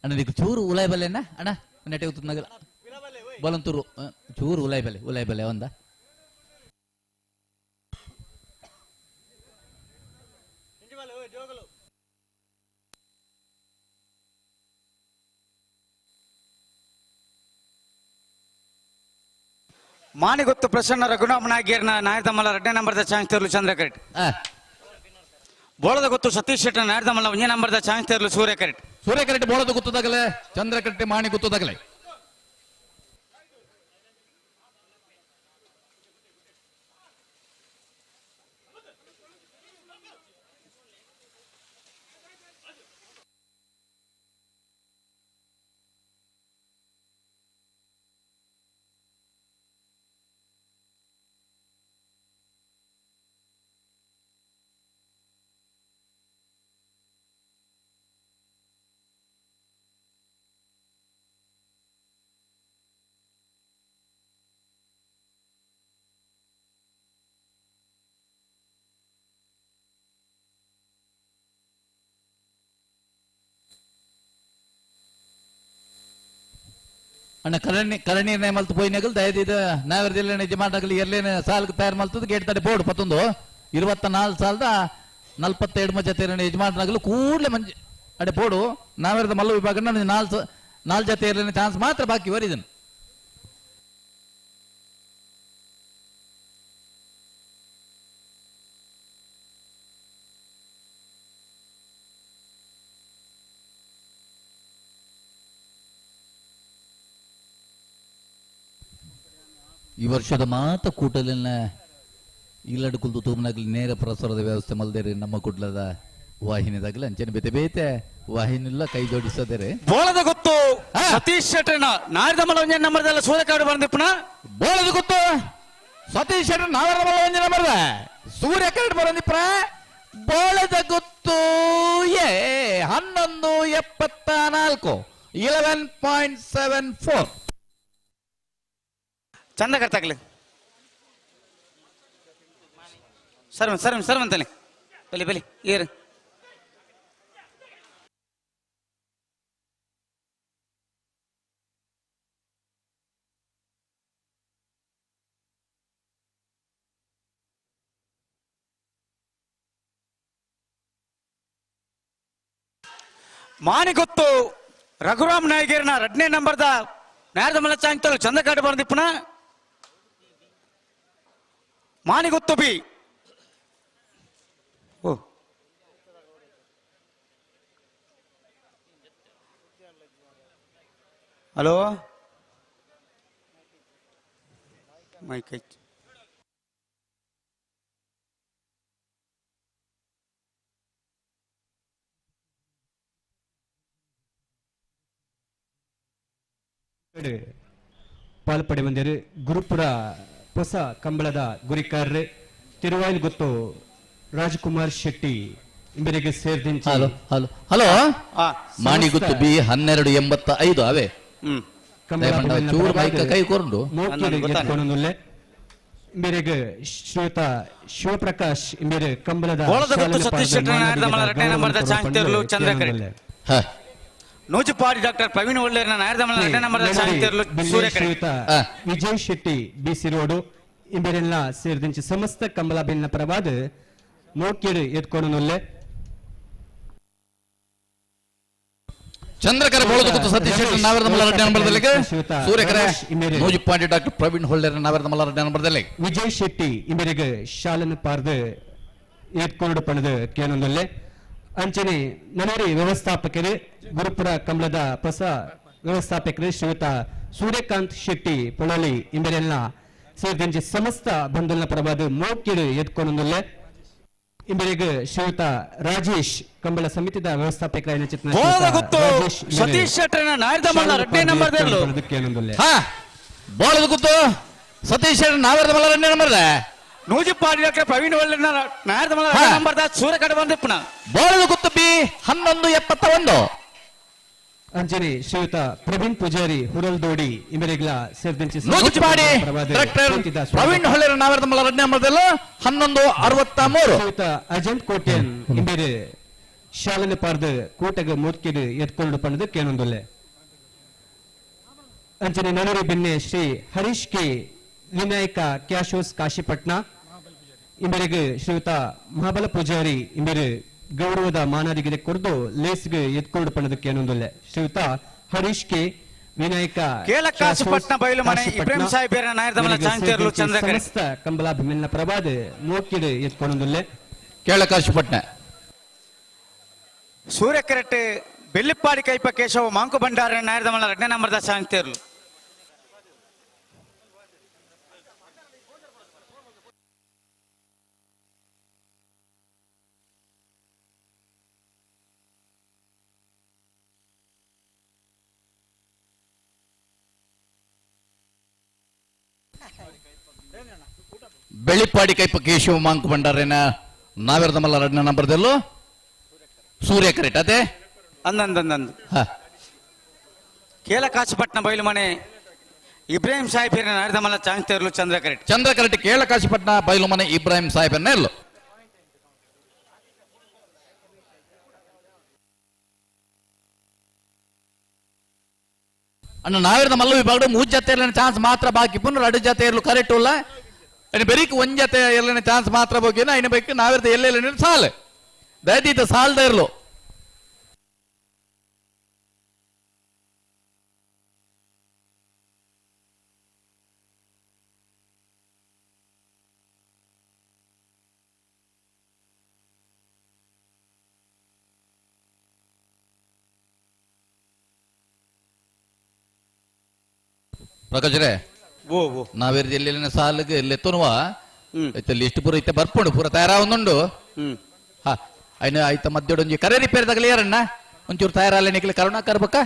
ಅಣ್ಣ ನೀకు ಚೂರು ಉಲಾಯ್ ಬಲ್ಲೆನ ಅಣ್ಣ ನೆಟ್ಟೆ ಉತ್ತನಗಲ ಬಲಂತೂರು ಚೂರು ಉಲಾಯ್ ಬಲ್ಲೆ ಒಂದ ಮಾನಿಗೊತ್ತು ಪ್ರಸನ್ನ ರಘುನಾಮನಾಗಿಯರ್ನ ನಾಯರ್ದಮಲ್ಲ 2ನೇ ನಂಬರ್ದ ಚಾನ್ಸ್ ತೆರಲು ಚಂದ್ರಕರೆಟ್. ಬೋಳದ ಗೊತ್ತು ಸತೀಶ್ ಶೆಟ್ಟರ್ ನಾಯರ್ದಮಲ್ಲ 1ನೇ ನಂಬರ್ದ ಚಾನ್ಸ್ ತೆರಲು ಸೂರ್ಯಕರೆಟ್. ಸೂರ್ಯಕರೆಟ್ ಬೋಳದ ಗೊತ್ತದಾಗಲೇ ಚಂದ್ರಕರೆಟ್ ಮಾಣಿ ಗೊತ್ತದಾಗಲೇ. ಅಣ್ಣ ಕರಣೀರ್ನೇ ಮಲ್ತು ಪೋಯಿನಾಗಲ್ ದಯದಿದ ನಾಗರದಲ್ಲಿ ಯಜಮಾನಗಲಿ ಎರ್ಲೇನ ಸಾಲ್ಗೆ ತಯಾರು ಮಲ್ತದ ಗೇಟ್ ತಡೆ ಬೋರ್ಡ್ 24 ಸಾಲದ 42 ಮಜ ತೇರಣ ಯಜಮಾನಗಲು ಕೂಡಲೇ ಮಂಜೆ ಅಡೆ ಬೋರ್ಡು ನಾವೇರದ ಮಲ್ಲ ವಿಭಾಗ 4 ಜೊತೆ ಇರಲಿನ ಚಾನ್ಸ್ ಮಾತ್ರ ಬಾಕಿ ವರಿದನು. ಈ ವರ್ಷದ ಮಾತ ಕೂಟಲಿನ ಇಲ್ಲಡು ಕುಲ್ದು ತೂಮನಾಗಲಿ ನೇರ ಪ್ರಸಾರದ ವ್ಯವಸ್ಥೆ ಮಲ್ದೇರಿ ನಮ್ಮ ಕುಡ್ಲದ ವಾಹಿನಿದಾಗಲಿ ಅಂಚನೆ ಬೇತೆ ಬೇತೆ ವಾಹಿನಿಲ್ಲ ಕೈ ಜೋಡಿಸದೇರೆ. ಬೋಳದ ಗೊತ್ತು ಸತೀಶ್ ಶೆಟ್ಟರ್ನ ನಾಯರ್ದಮಲ್ಲ 1ನೇ ನಂಬರ್ದಲ್ಲ ಸೂರ್ಯಕರೆಟ್ ಬಂದಿಪ್ಪನ. ಬೋಳದ ಗೊತ್ತು ಸತೀಶ್ ಶೆಟ್ಟರ್ ನಾಯರ್ದಮಲ್ಲ 1ನೇ ನಂಬರ್ದ ಸೂರ್ಯಕರೆಟ್ ಬಂದಿಪ್ಪ. ಬೋಳದ ಗೊತ್ತು 11.74 11.74 ಚಂದ ಕರ್ತಾಗ್ಲಿ ಸರ್ ಅಂತಾನೆ ಬಲಿ ಏರು. ಮಾನಿಗೊತ್ತು ರಘುರಾಮ್ ನಾಯಗೇರ್ನ 2ನೇ ನಂಬರ್ದ ನಾಯರ್ದಮಲ್ಲ ಚಾಂಗ್ತಲ್ ಚಂದಕಾಟ ಬರ್ದಿಪ್ಪನ. ಮಾನಿಗೊತ್ತು ಬಿ ಓ ಹಲೋ ಮೈಕ್ ಐತಿ. ಪಾಲ್ಪಡೆ ಬಂದಿರು ಗುರುಪುರ ಹೊಸ ಕಂಬಳದ ಗುರಿಕಾರ್ರೆ ತಿರುವಾಯಿಲ್ ಗೊತ್ತು ರಾಜ್ಕುಮಾರ್ ಶೆಟ್ಟಿ ಇವರಿಗೆ ಸೇರಿದಂತೆ ಹಲೋ ಮಾಣಿ ಗೊತ್ತು ಬಿ 1285 ಅವೇ ಚೂರು ಮೈಕ ಕೈ ಕೊರಂಡು ಮೇರೆಗೆ ಶ್ವೇತ ಶಿವಪ್ರಕಾಶ್ ಮೇರೆ ಕಂಬಳದ ನೂಜುಪಾಡಿ ಡಾಕ್ಟರ್ ಪ್ರವೀಣ್ ಒಳ್ಳೆಯರ್ನ ನಾಯರ್ದಮಲ್ಲ 2ನೇ ನಂಬರ್ದ ಚಾಂಗ್ತೇರ್ಲು ಸೂರ್ಯಕರೆಟ್. ವಿಜಯ್ ಶೆಟ್ಟಿ ಬಿಸಿ ರೋಡು ಇವರೆಲ್ಲ ಸೇರಿದಂತೆ ಸಮಸ್ತ ಕಂಬಳ ಬೆನ್ನ ಪರವಾದ ಮೋಕೇಡು ಎತ್ಕೊಂಡು ಚಂದ್ರಕರ ಬೋಳದ ಗೊತ್ತು ಸತೀಶ್ ಶೆಟ್ಟರ್ ನಾವೇರ್ದಮಲ್ಲ 2ನೇ ನಂಬರ್ದಲ್ಲಿ ಸೂರ್ಯಕರೆ ನೂಜುಪಾಡಿ ಡಾಕ್ಟರ್ ಪ್ರವೀಣ್ ಹೊಳ್ಳೆರ್ ನಾವೇರ್ದಮಲ್ಲ 2ನೇ ನಂಬರ್ದಲ್ಲಿ ವಿಜಯ್ ಶೆಟ್ಟಿ ಇವರಿಗೆ ಶಾಲನ್ನು ಪಾರ್ದು ಎತ್ಕೊಂಡು ಪಡೆದು ಕೇಳೊಂದಲ್ಲೇ ಅಂಚನೆ ನನರಿ ವ್ಯವಸ್ಥಾಪಕರು ಗುರುಪುರ ಕಂಬಳದ ಹೊಸ ವ್ಯವಸ್ಥಾಪಕರು ಶ್ರೀಯುತ ಸೂರ್ಯಕಾಂತ್ ಶೆಟ್ಟಿ ಪೊಳಲಿ ಇವರೆಲ್ಲ ಸೇರಿದಂತೆ ಸಮಸ್ತ ಬಂಧುಗಳ ಪರವಾದ ಮೋಕಿಡು ಎತ್ಕೊಂಡಲ್ಲೇ ಇವರಿಗೆ ಶ್ರೀಯುತ ರಾಜೇಶ್ ಕಂಬಳ ಸಮಿತಿದ ವ್ಯವಸ್ಥಾಪಕ ಸತೀಶ್ ಶೆಟ್ಟರ್ನ ನಾಯರ್ದಮಲ್ಲ 2ನೇ ನಂಬರ್ದಲ್ಲೂ ಬೋಳದ ಗೊತ್ತು ಸತೀಶ್ ಶೆಟ್ಟರ್ ನಾವೇರ್ದಮಲ್ಲ 2ನೇ ನಂಬರ್ದ ನೂಜುಪಾಡಿ ಡಾಕ್ಟರ್ ಪ್ರವೀಣ್ ಒಳ್ಳೆಯರ್ನ ನಾಯರ್ದಮಲ್ಲ 2ನೇ ನಂಬರ್ದ ಸೂರ್ಯಕರೆಟ್ ಬಂದಿಪ್ಪನ. ಬೋಳದ ಗೊತ್ತು ಬಿ 11.71 ಅಂಜನಿ ಶ್ರೀಯುತ ಪ್ರವೀಣ್ ಪೂಜಾರಿ ಹುರಲ್ದೋಡಿ ಇವರಿಗೆಲ್ಲ ಸೇರಿದಂತೆ ಪ್ರವೀಣ್ ಹೊಳ್ಳೆರ ನಾವೇರ್ದಮಲ್ಲ 2ನೇ ನಂಬರ್ದಲ್ಲ 11.63 ಶ್ರೀಯುತ ಅಜಂತ್ ಕೋಟ್ಯನ್ ಇಂಬೇರೆ ಶಾಲನೆ ಪಾರ್ದು ಕೂಟಗ ಮೂರ್ಕಿಡು ಎತ್ಕೊಂಡು ಪಣದು ಕೇಳೊಂದೊಲ್ಲೆ ಅಂಜನಿ ನನರಿ ಬೆನ್ನೆ ಶ್ರೀ ಹರೀಶ್ ಕೆ ವಿನಾಯಕ ಕ್ಯಾಶೋಸ್ ಕಾಶಿಪಟ್ನ ಇವರಿಗೆ ಶ್ರೀಯುತ ಮಹಾಬಲ ಪೂಜಾರಿ ಇವರು ಗೌರವದ ಮಾನರಿಗೆ ಕೊಡ್ದು ಲೇಸ್ಗೆ ಎತ್ಕೊಂಡು ಪಣದಕ್ಕೆ ಅನ್ನೊಂದೊಲ್ಲೆ ಶ್ರೀಯುತ ಹರೀಶ್ ಕೆ ವಿನಾಯಕ ಕೇಳಕಾಶಪಟ್ನ ಬಯಲು ಮನೆ ಇಬ್ರಾಹಿಂ ಸಾಹೇಬರ ನಾಯರ್ದಮಲ ಚಾಂತಿಯರ್ಲು ಚಂದ್ರಕರೆ ಸಮಸ್ತ ಕಂಬಲಾಭಿಮಿಲ್ನ ಪ್ರಭಾದ ಮೋಕಿಡು ಎತ್ಕೊಂಡುಲ್ಲೆ ಕೇಳಕಾಶಪಟ್ನ ಸೂರ್ಯಕರೆಟ್ ಬೆಳ್ಳಿಪ್ಪಾಡಿ ಕೈಪ ಕೇಶವ ಮಾಂಕು ಭಂಡಾರ ನಾಯರ್ದಮಲ 2ನೇ ನಂಬರ್ದ ಚಾಂತಿಯರ್ಲು ಬೆಳ್ಳಿಪ್ಪಾಡಿ ಕೈಪ ಕೇಶವ ಮಾಂಕು ಭಂಡಾರೇನ ನಾವೆರ್ದಮಲ್ಲ 2ನೇ ನಂಬರ್ದಲ್ಲೂ ಸೂರ್ಯ ಕರೆಕ್ಟ್ ಅದೇ ಅಂದಂದಂದು ಕೇಳಕಾಶಪಟ್ನ ಬಯಲು ಮನೆ ಇಬ್ರಾಹಿಂ ಸಾಹೇಬರ ನಾಯರ್ದಮಲ ಚಾಂತಿಯರ್ಲು ಚಂದ್ರಕರೆಟ್ ಚಂದ್ರಕರೆಟ್ ಕೇಳಕಾಶಪಟ್ನ ಬಯಲು ಮನೆ ಇಬ್ರಾಹಿಂ ಸಾಹೇಬನ್ನ ಎಲ್ಲು ಅಣ್ಣ ನಾವಿರದ ಮಲ್ಲ ವಿಭಾಗ 3 ಜೊತೆ ಚಾನ್ಸ್ ಮಾತ್ರ ಬಾಕಿ ಪುನಃ 2 ಜೊತೆ ಇರಲು ಕರೆಕ್ಟ್ ಇಲ್ಲ ಬೆರೀಕ್ 1 ಜೊತೆ ಎಲ್ಲ ಚಾನ್ಸ್ ಮಾತ್ರ ಬೋಗಿನ ಇನ್ನು ಬೇಕು ನಾವಿರದ ಎಲ್ಲೆಲ್ಲ ಸಾಲು ದಯದೀತ ಸಾಲ್ದ ಇರಲು ಪ್ರಕಾಶ್ರೆ ನಾವೇರ್ದು ಎಲ್ಲೆಲ್ಲಿನ ಸಾಲಿಗೆ ಎಲ್ಲೆತ್ತುನುವ ಲಿಸ್ಟ್ ಪೂರ ಇತ್ತೆ ಬರ್ಪುಂಡು ಪೂರ ತಯಾರಾವೊಂದುಂಡು ಹಾ ಐನ ಐತ ಮಧ್ಯೋಡು ಒಂಜಿ ಕರೆ ರಿಪೇರಿ ತಗಲಿ ಯಾರಣ್ಣ ಒಂಚೂರು ತಯಾರಾಲೆ ನಿಕ್ಲಿ ಕರುಣಾಕರ್ ಬಕ್ಕ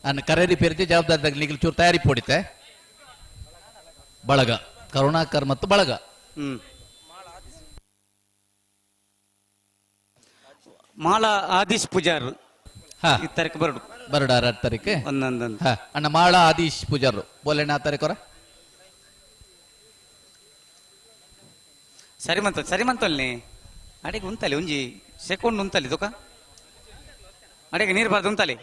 ಅನ್ನ ಕರೆ ರಿಪೇರಿ ಜವಾಬ್ದಾರಿ ತಗಲಿ ನಿಕ್ಲಿ ಚೂರು ತಯಾರಿ ಪೋಡಿತೆ ಬಳಗ ಕರುಣಾಕರ್ ಮತ್ತು ಬಳಗ ಮಾಲಾ ಆದಿಶ್ ಪೂಜಾರ್ ತಾರೀಕು ಬರಡು ಬರಡ 2 ತಾರೀಕು ಒಂದೊಂದೊಂದು ಅಣ್ಣ ಮಾಳ ಆದೀಶ್ ಪೂಜಾರು ಬೋಲೆಣ್ಣ 2 ತಾರೀಕು ಸರಿ ಮಂತಲ್ನಿ ಅಡೆಗೆ ಉಂತಲಿ ಒಂಜಿ ಸೆಕೆಂಡ್ ಉಂತಲಿ ತುಕ ಅಡೆಗೆ ನೀರು ಬಾರ್ದು ಉಂತಲಿ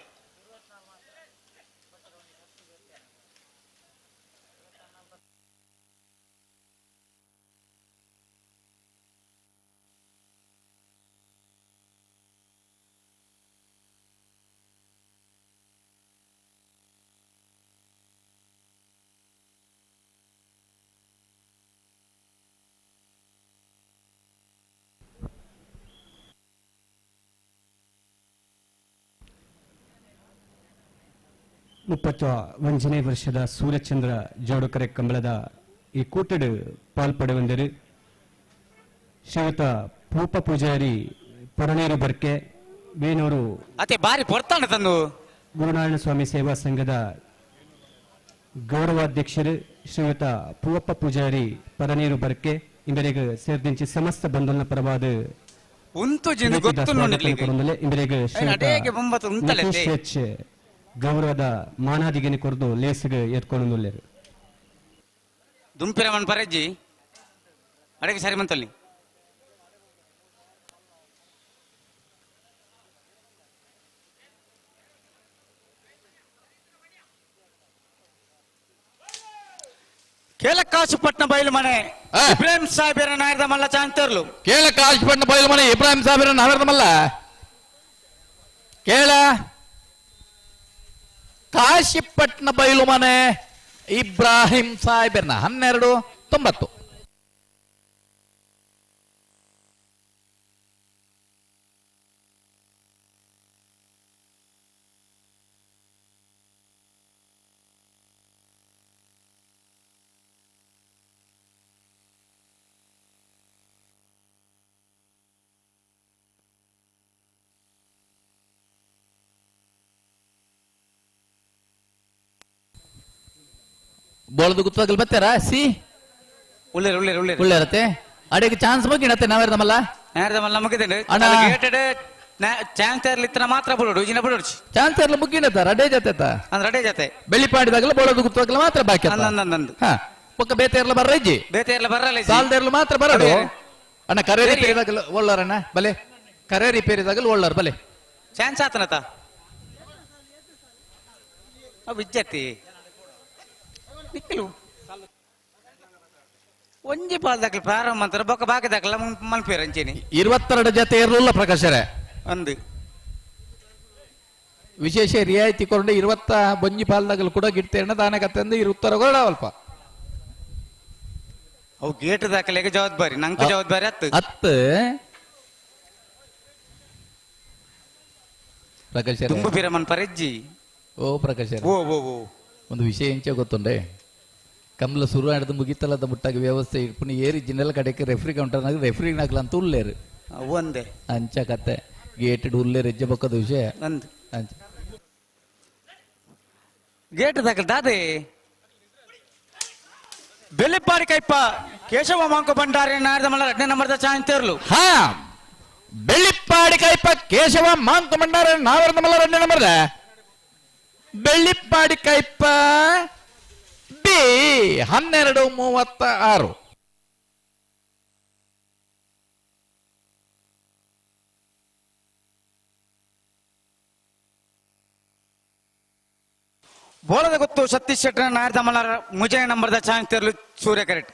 ವಂಚನೆ ವರ್ಷದ ಸೂರ್ಯಚಂದ್ರ ಜೋಡುಕರೆ ಕಂಬಳದ ಈ ಕೂಟಡು ಪಾಲ್ಪಡುವಂದರು ಶ್ರೀಯುತ ಭೂಪ ಪೂಜಾರಿ ಪೊರನೇರು ಬರ್ಕೆ ಬೇನೂರು ಅತೆ ಬಾರಿ ಪೊರ್ತಾಣ ತಂದು ಗುರುನಾರಾಯಣ ಸ್ವಾಮಿ ಸೇವಾ ಸಂಘದ ಗೌರವಾಧ್ಯಕ್ಷರು ಶ್ರೀಯುತ ಪೂವಪ್ಪ ಪೂಜಾರಿ ಪರನೇರು ಬರ್ಕೆ ಇಂಬರಿಗೆ ಸೇರಿದಂತೆ ಸಮಸ್ತ ಬಂಧುನ ಪರವಾದ ಇಂಬರಿಗೆ ಗೌರವದ ಮಾನಾದಿಗೆನೆ ಕೊರದು ಲೇಸಿಗೆ ಎತ್ಕೊಂಡು ದುಂಪಿರಮನ್ ಪರಜ್ಜಿ ಅಡಗೆ ಸರಿ ಮಂತಲ್ಲಿ ಕೇಳಕಾಶಪಟ್ನ ಬಯಲು ಮನೆ ಇಬ್ರಾಹಿಂ ಸಾಹೇಬರ ನಾಯರ್ದ ಮಲ್ಲ ಚಾಂತರ್ಲು ಕೇಳಕಾಶಪಟ್ನ ಬಯಲು ಮನೆ ಇಬ್ರಾಹಿಂ ಸಾಹೇಬರ ನಾಯರ್ದ ಮಲ್ಲ ಕೇಳ ಕಾಶಿಪಟ್ನ ಬಯಲು ಮನೆ ಇಬ್ರಾಹಿಂ ಸಾಹೇಬರ್ನ 1290 ಬೋಳದು ಗುತ್ತವಾಗಲ್ ಬರ್ತಾರ ಸಿ ಒಳ್ಳೆ ಅಡೆಗೆ ಚಾನ್ಸ್ ಬಗ್ಗೆ ನಾವೇರ್ದಮಲ್ಲ ಅಣ್ಣ ಚಾನ್ಸ್ ಇರ್ಲಿತ್ತ ಮಾತ್ರ ಬಿಡೋಡು ಇಜಿನ ಬಿಡೋಡು ಚಾನ್ಸ್ ಇರ್ಲ ಮುಗಿನತ ರಡೆ ಜತೆ ರಡೆ ಜತೆ ಬೆಳ್ಳಿಪಾಡಿದಾಗಲ ಬೋಳದು ಗುತ್ತವಾಗಲ ಮಾತ್ರ ಬಾಕಿ ಪಕ್ಕ ಬೇತೆ ಇರ್ಲ ಬರ್ರಜ್ಜಿ ಬೇತೆ ಇರ್ಲ ಬರಲ್ಲ ಸಾಲ್ದ ಇರ್ಲ ಮಾತ್ರ ಬರೋದು ಅಣ್ಣ ಕರೆ ರಿಪೇರಿದಾಗಲ ಒಳ್ಳಾರಣ್ಣ ಬಲೆ ಕರೆ ರಿಪೇರಿದಾಗಲ ಒಳ್ಳಾರ ಬಲೆ ಚಾನ್ಸ್ ಆತನತ ವಿಜ್ಜತಿ ಒಂಜಿ ಪಾಲ್ದಾಗ್ಲಿ ಪ್ರಾರಂಭ ಅಂತಾರೆ ಬೊಕ್ಕ ಬಾಕಿದಾಗಲ ಮಲ್ಪೇರ ಅಂಚೇನಿ 22 ಜೊತೆ ಇರಲಿಲ್ಲ ಪ್ರಕಾಶರೇ ಅಂದು ವಿಶೇಷ ರಿಯಾಯಿತಿ ಕೊಂಡು 20 ಬೊಂಜಿ ಪಾಲ್ದಾಗಲು ಕೂಡ ಗಿಡ್ತೇನೆ ದಾನ ಕತ್ತಂದು ಉತ್ತರ ಕೊಡವಲ್ಪ ಅವು ಗೇಟ್ ದಾಖಲೆಗೆ ಜವಾಬ್ದಾರಿ ನಂಗೆ ಜವಾಬ್ದಾರಿ ಹತ್ತು ಪ್ರಕಾಶ್ ತುಂಬ ಬಿರಮನ್ ಪರೆಜ್ಜಿ ಓ ಪ್ರಕಾಶ್ ಓ ಓ ಓ ಒಂದು ವಿಷಯ ಎಂಚ ಗೊತ್ತುಂಡೆ ಕಮ್ಲ ಶುರು ಆಡಿದ ಮುಗಿತಲ್ಲದ ಮುಟ್ಟಾಗಿ ವ್ಯವಸ್ಥೆ ಇಟ್ಪುನಿ ಏರಿ ಜಿನ್ನೆಲ್ಲ ಕಡೆಗೆ ರೆಫ್ರಿ ಕೌಂಟರ್ನಾಗ ರೆಫ್ರಿ ನಾಗ್ಲಂತ ಉಳ್ಳೇರು ಒಂದೇ ಅಂಚ ಕತೆ ಗೇಟೆಡ್ ಉಳ್ಳೇರು ಹೆಜ್ಜೆ ಬಕ್ಕದ ವಿಷಯ ಒಂದು ಅಂಚ ಗೇಟ್ ದಾಖಲೆ ದಾದೆ ಬೆಳ್ಳಿಪ್ಪಾಡಿ ಕೈಪ್ಪ ಕೇಶವ ಮಾಂಕು ಭಂಡಾರಿ ನಾಡ್ದ ಮಲ್ಲ 2ನೇ ನಂಬರ್ದ ಚಾನ್ಸ್ ತೇರ್ಲು ಹಾ ಬೆಳ್ಳಿಪ್ಪಾಡಿ ಕೈಪ್ಪ ಕೇಶವ ಮಾಂಕು ಭಂಡಾರಿ ನಾವರ್ದ ಮಲ್ಲ 2ನೇ ನಂಬರ್ದ ಬೆಳ್ಳಿಪ್ಪಾಡಿ ಕೈಪ್ಪ ಬಿ 12:36 ಬೋಳದ ಗೊತ್ತು ಸತೀಶ್ ಶೆಟ್ಟರ್ ನಾಡ್ದ ಮಲ್ಲ ಮುಜೆ ನಂಬರ್ದ ಚಾನ್ಸ್ ತೇರ್ಲು ಸೂರ್ಯ ಕರೆಕ್ಟ್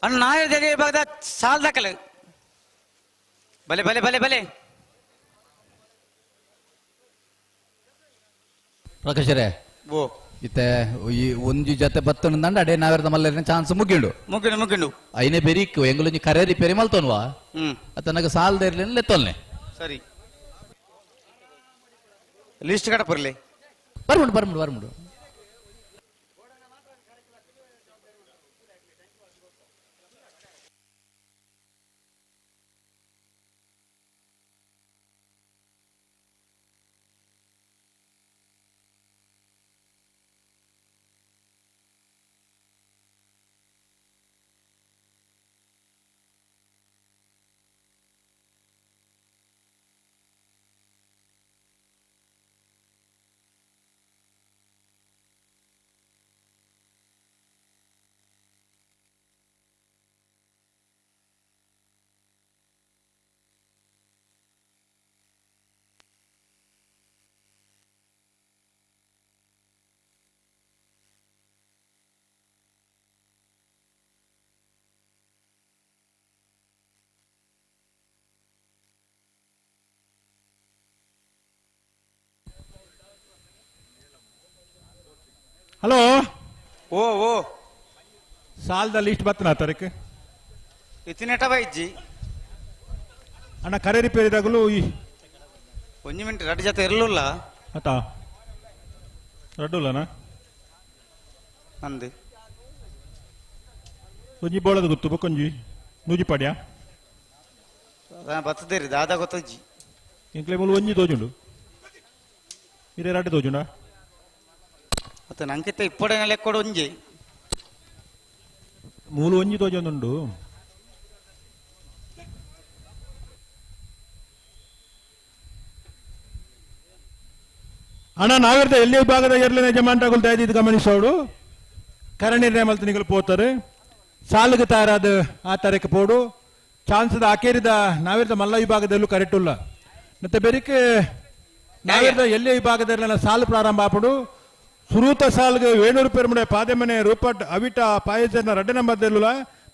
ಅಣ್ಣ ನಾಯರ್ದೇಗೆ ಭಾಗದ ಸಾಲ್ ದಾಖಲೆ ಬಲೆ ಬಲೆ ಬಲೆ ಬಲೆ ಪ್ರಕಾಶರೇ ಓ ಇತ್ತೆ ಈ ಒಂಜಿ ಜೊತೆ ಬತ್ತನಂದ ಅಡೆ ನಾವೆರ್ದ ಮಲ್ಲ ಚಾನ್ಸ್ ಮುಗಿಂಡು ಮುಗಿಂಡು ಮುಗಿಂಡು ಐನೆ ಬೆರಿಕ್ ಎಂಗುಲೊಂಜಿ ಕರೆ ರಿಪೇರಿ ಮಲ್ತೋನ್ವಾ ಅತನಗ ಸಾಲ್ದ ಇರ್ಲಿ ಲೆತ್ತೊಲ್ನೆ ಸರಿ ಲಿಸ್ಟ್ ಕಡ ಬರ್ಲಿ ಬರ್ಮುಂಡು ಬರ್ಮುಂಡು ಬರ್ಮುಂಡು ಹಲೋ ಓ ಓ ಸಾಲದ ಲಿಸ್ಟ್ ಬತ್ತನ ತಾರೀಕು ಇತ್ತಿನೆಟ ಬೈಜ್ಜಿ ಅಣ್ಣ ಕರೆ ರಿಪೇರಿ ಇದಾಗಲು ಈ 1 ಮಿನಿಟ್ ರಡ್ ಜೊತೆ ಇರಲಿಲ್ಲ ಆತಾ ರಡ್ಡುಲ್ಲನಾ ಅಂದೆ ಒಂಜಿ ಬೋಳದ ಗೊತ್ತು ಬಕ್ಕೊಂಜಿ ನೂಜಿ ಪಾಡ್ಯಾ ಬತ್ತದೇರಿ ದಾದ ಗೊತ್ತಜ್ಜಿ ಇಂಕ್ಲೆ ಮೂಲ ಒಂಜಿ ತೋಜುಂಡು ಇರೇ ರಡ್ಡು ತೋಜುಂಡ ಮತ್ತೆ ನಂಕಿತ್ತ ಇಪ್ಪಡೆ ಲೆಕ್ಕೊಡು ಒಂಜಿ ಮೂಲ ಒಂಜಿ ತೋಜೊಂದುಂಡು ಅಣ್ಣ ನಾವಿರ್ತ ಎಲ್ಲಿ ವಿಭಾಗದ ಎರ್ಲಿನ ಜಮಾಂಟಗಳು ದಯದಿದ್ದು ಗಮನಿಸೋಡು ಕರಣಿರ್ಣಯ ಮಲ್ತನಿಗಳು ಪೋತಾರೆ ಸಾಲಿಗೆ ತಯಾರಾದ ಆ ತರಕ್ಕೆ ಪೋಡು ಚಾನ್ಸದ ಆಕೇರಿದ ನಾವಿರ್ತ ಮಲ್ಲ ವಿಭಾಗದಲ್ಲೂ ಕರೆಕ್ಟ್ ಇಲ್ಲ ಮತ್ತೆ ಬೆರಿಕೆ ನಾವಿರ್ತ ಎಲ್ಲಿ ವಿಭಾಗದಲ್ಲಿ ಸಾಲು ಪ್ರಾರಂಭ ಆಪಡು ಸುರೂತ ಸಾಲ್ಗೆ 700 ರೂಪಾಯಿ ಪಾದೆಮನೆ ರೂಪಟ್ ಅವಿಟ ಪಾಯಸನ 2 ನಂಬರ್ದಲ್ಲ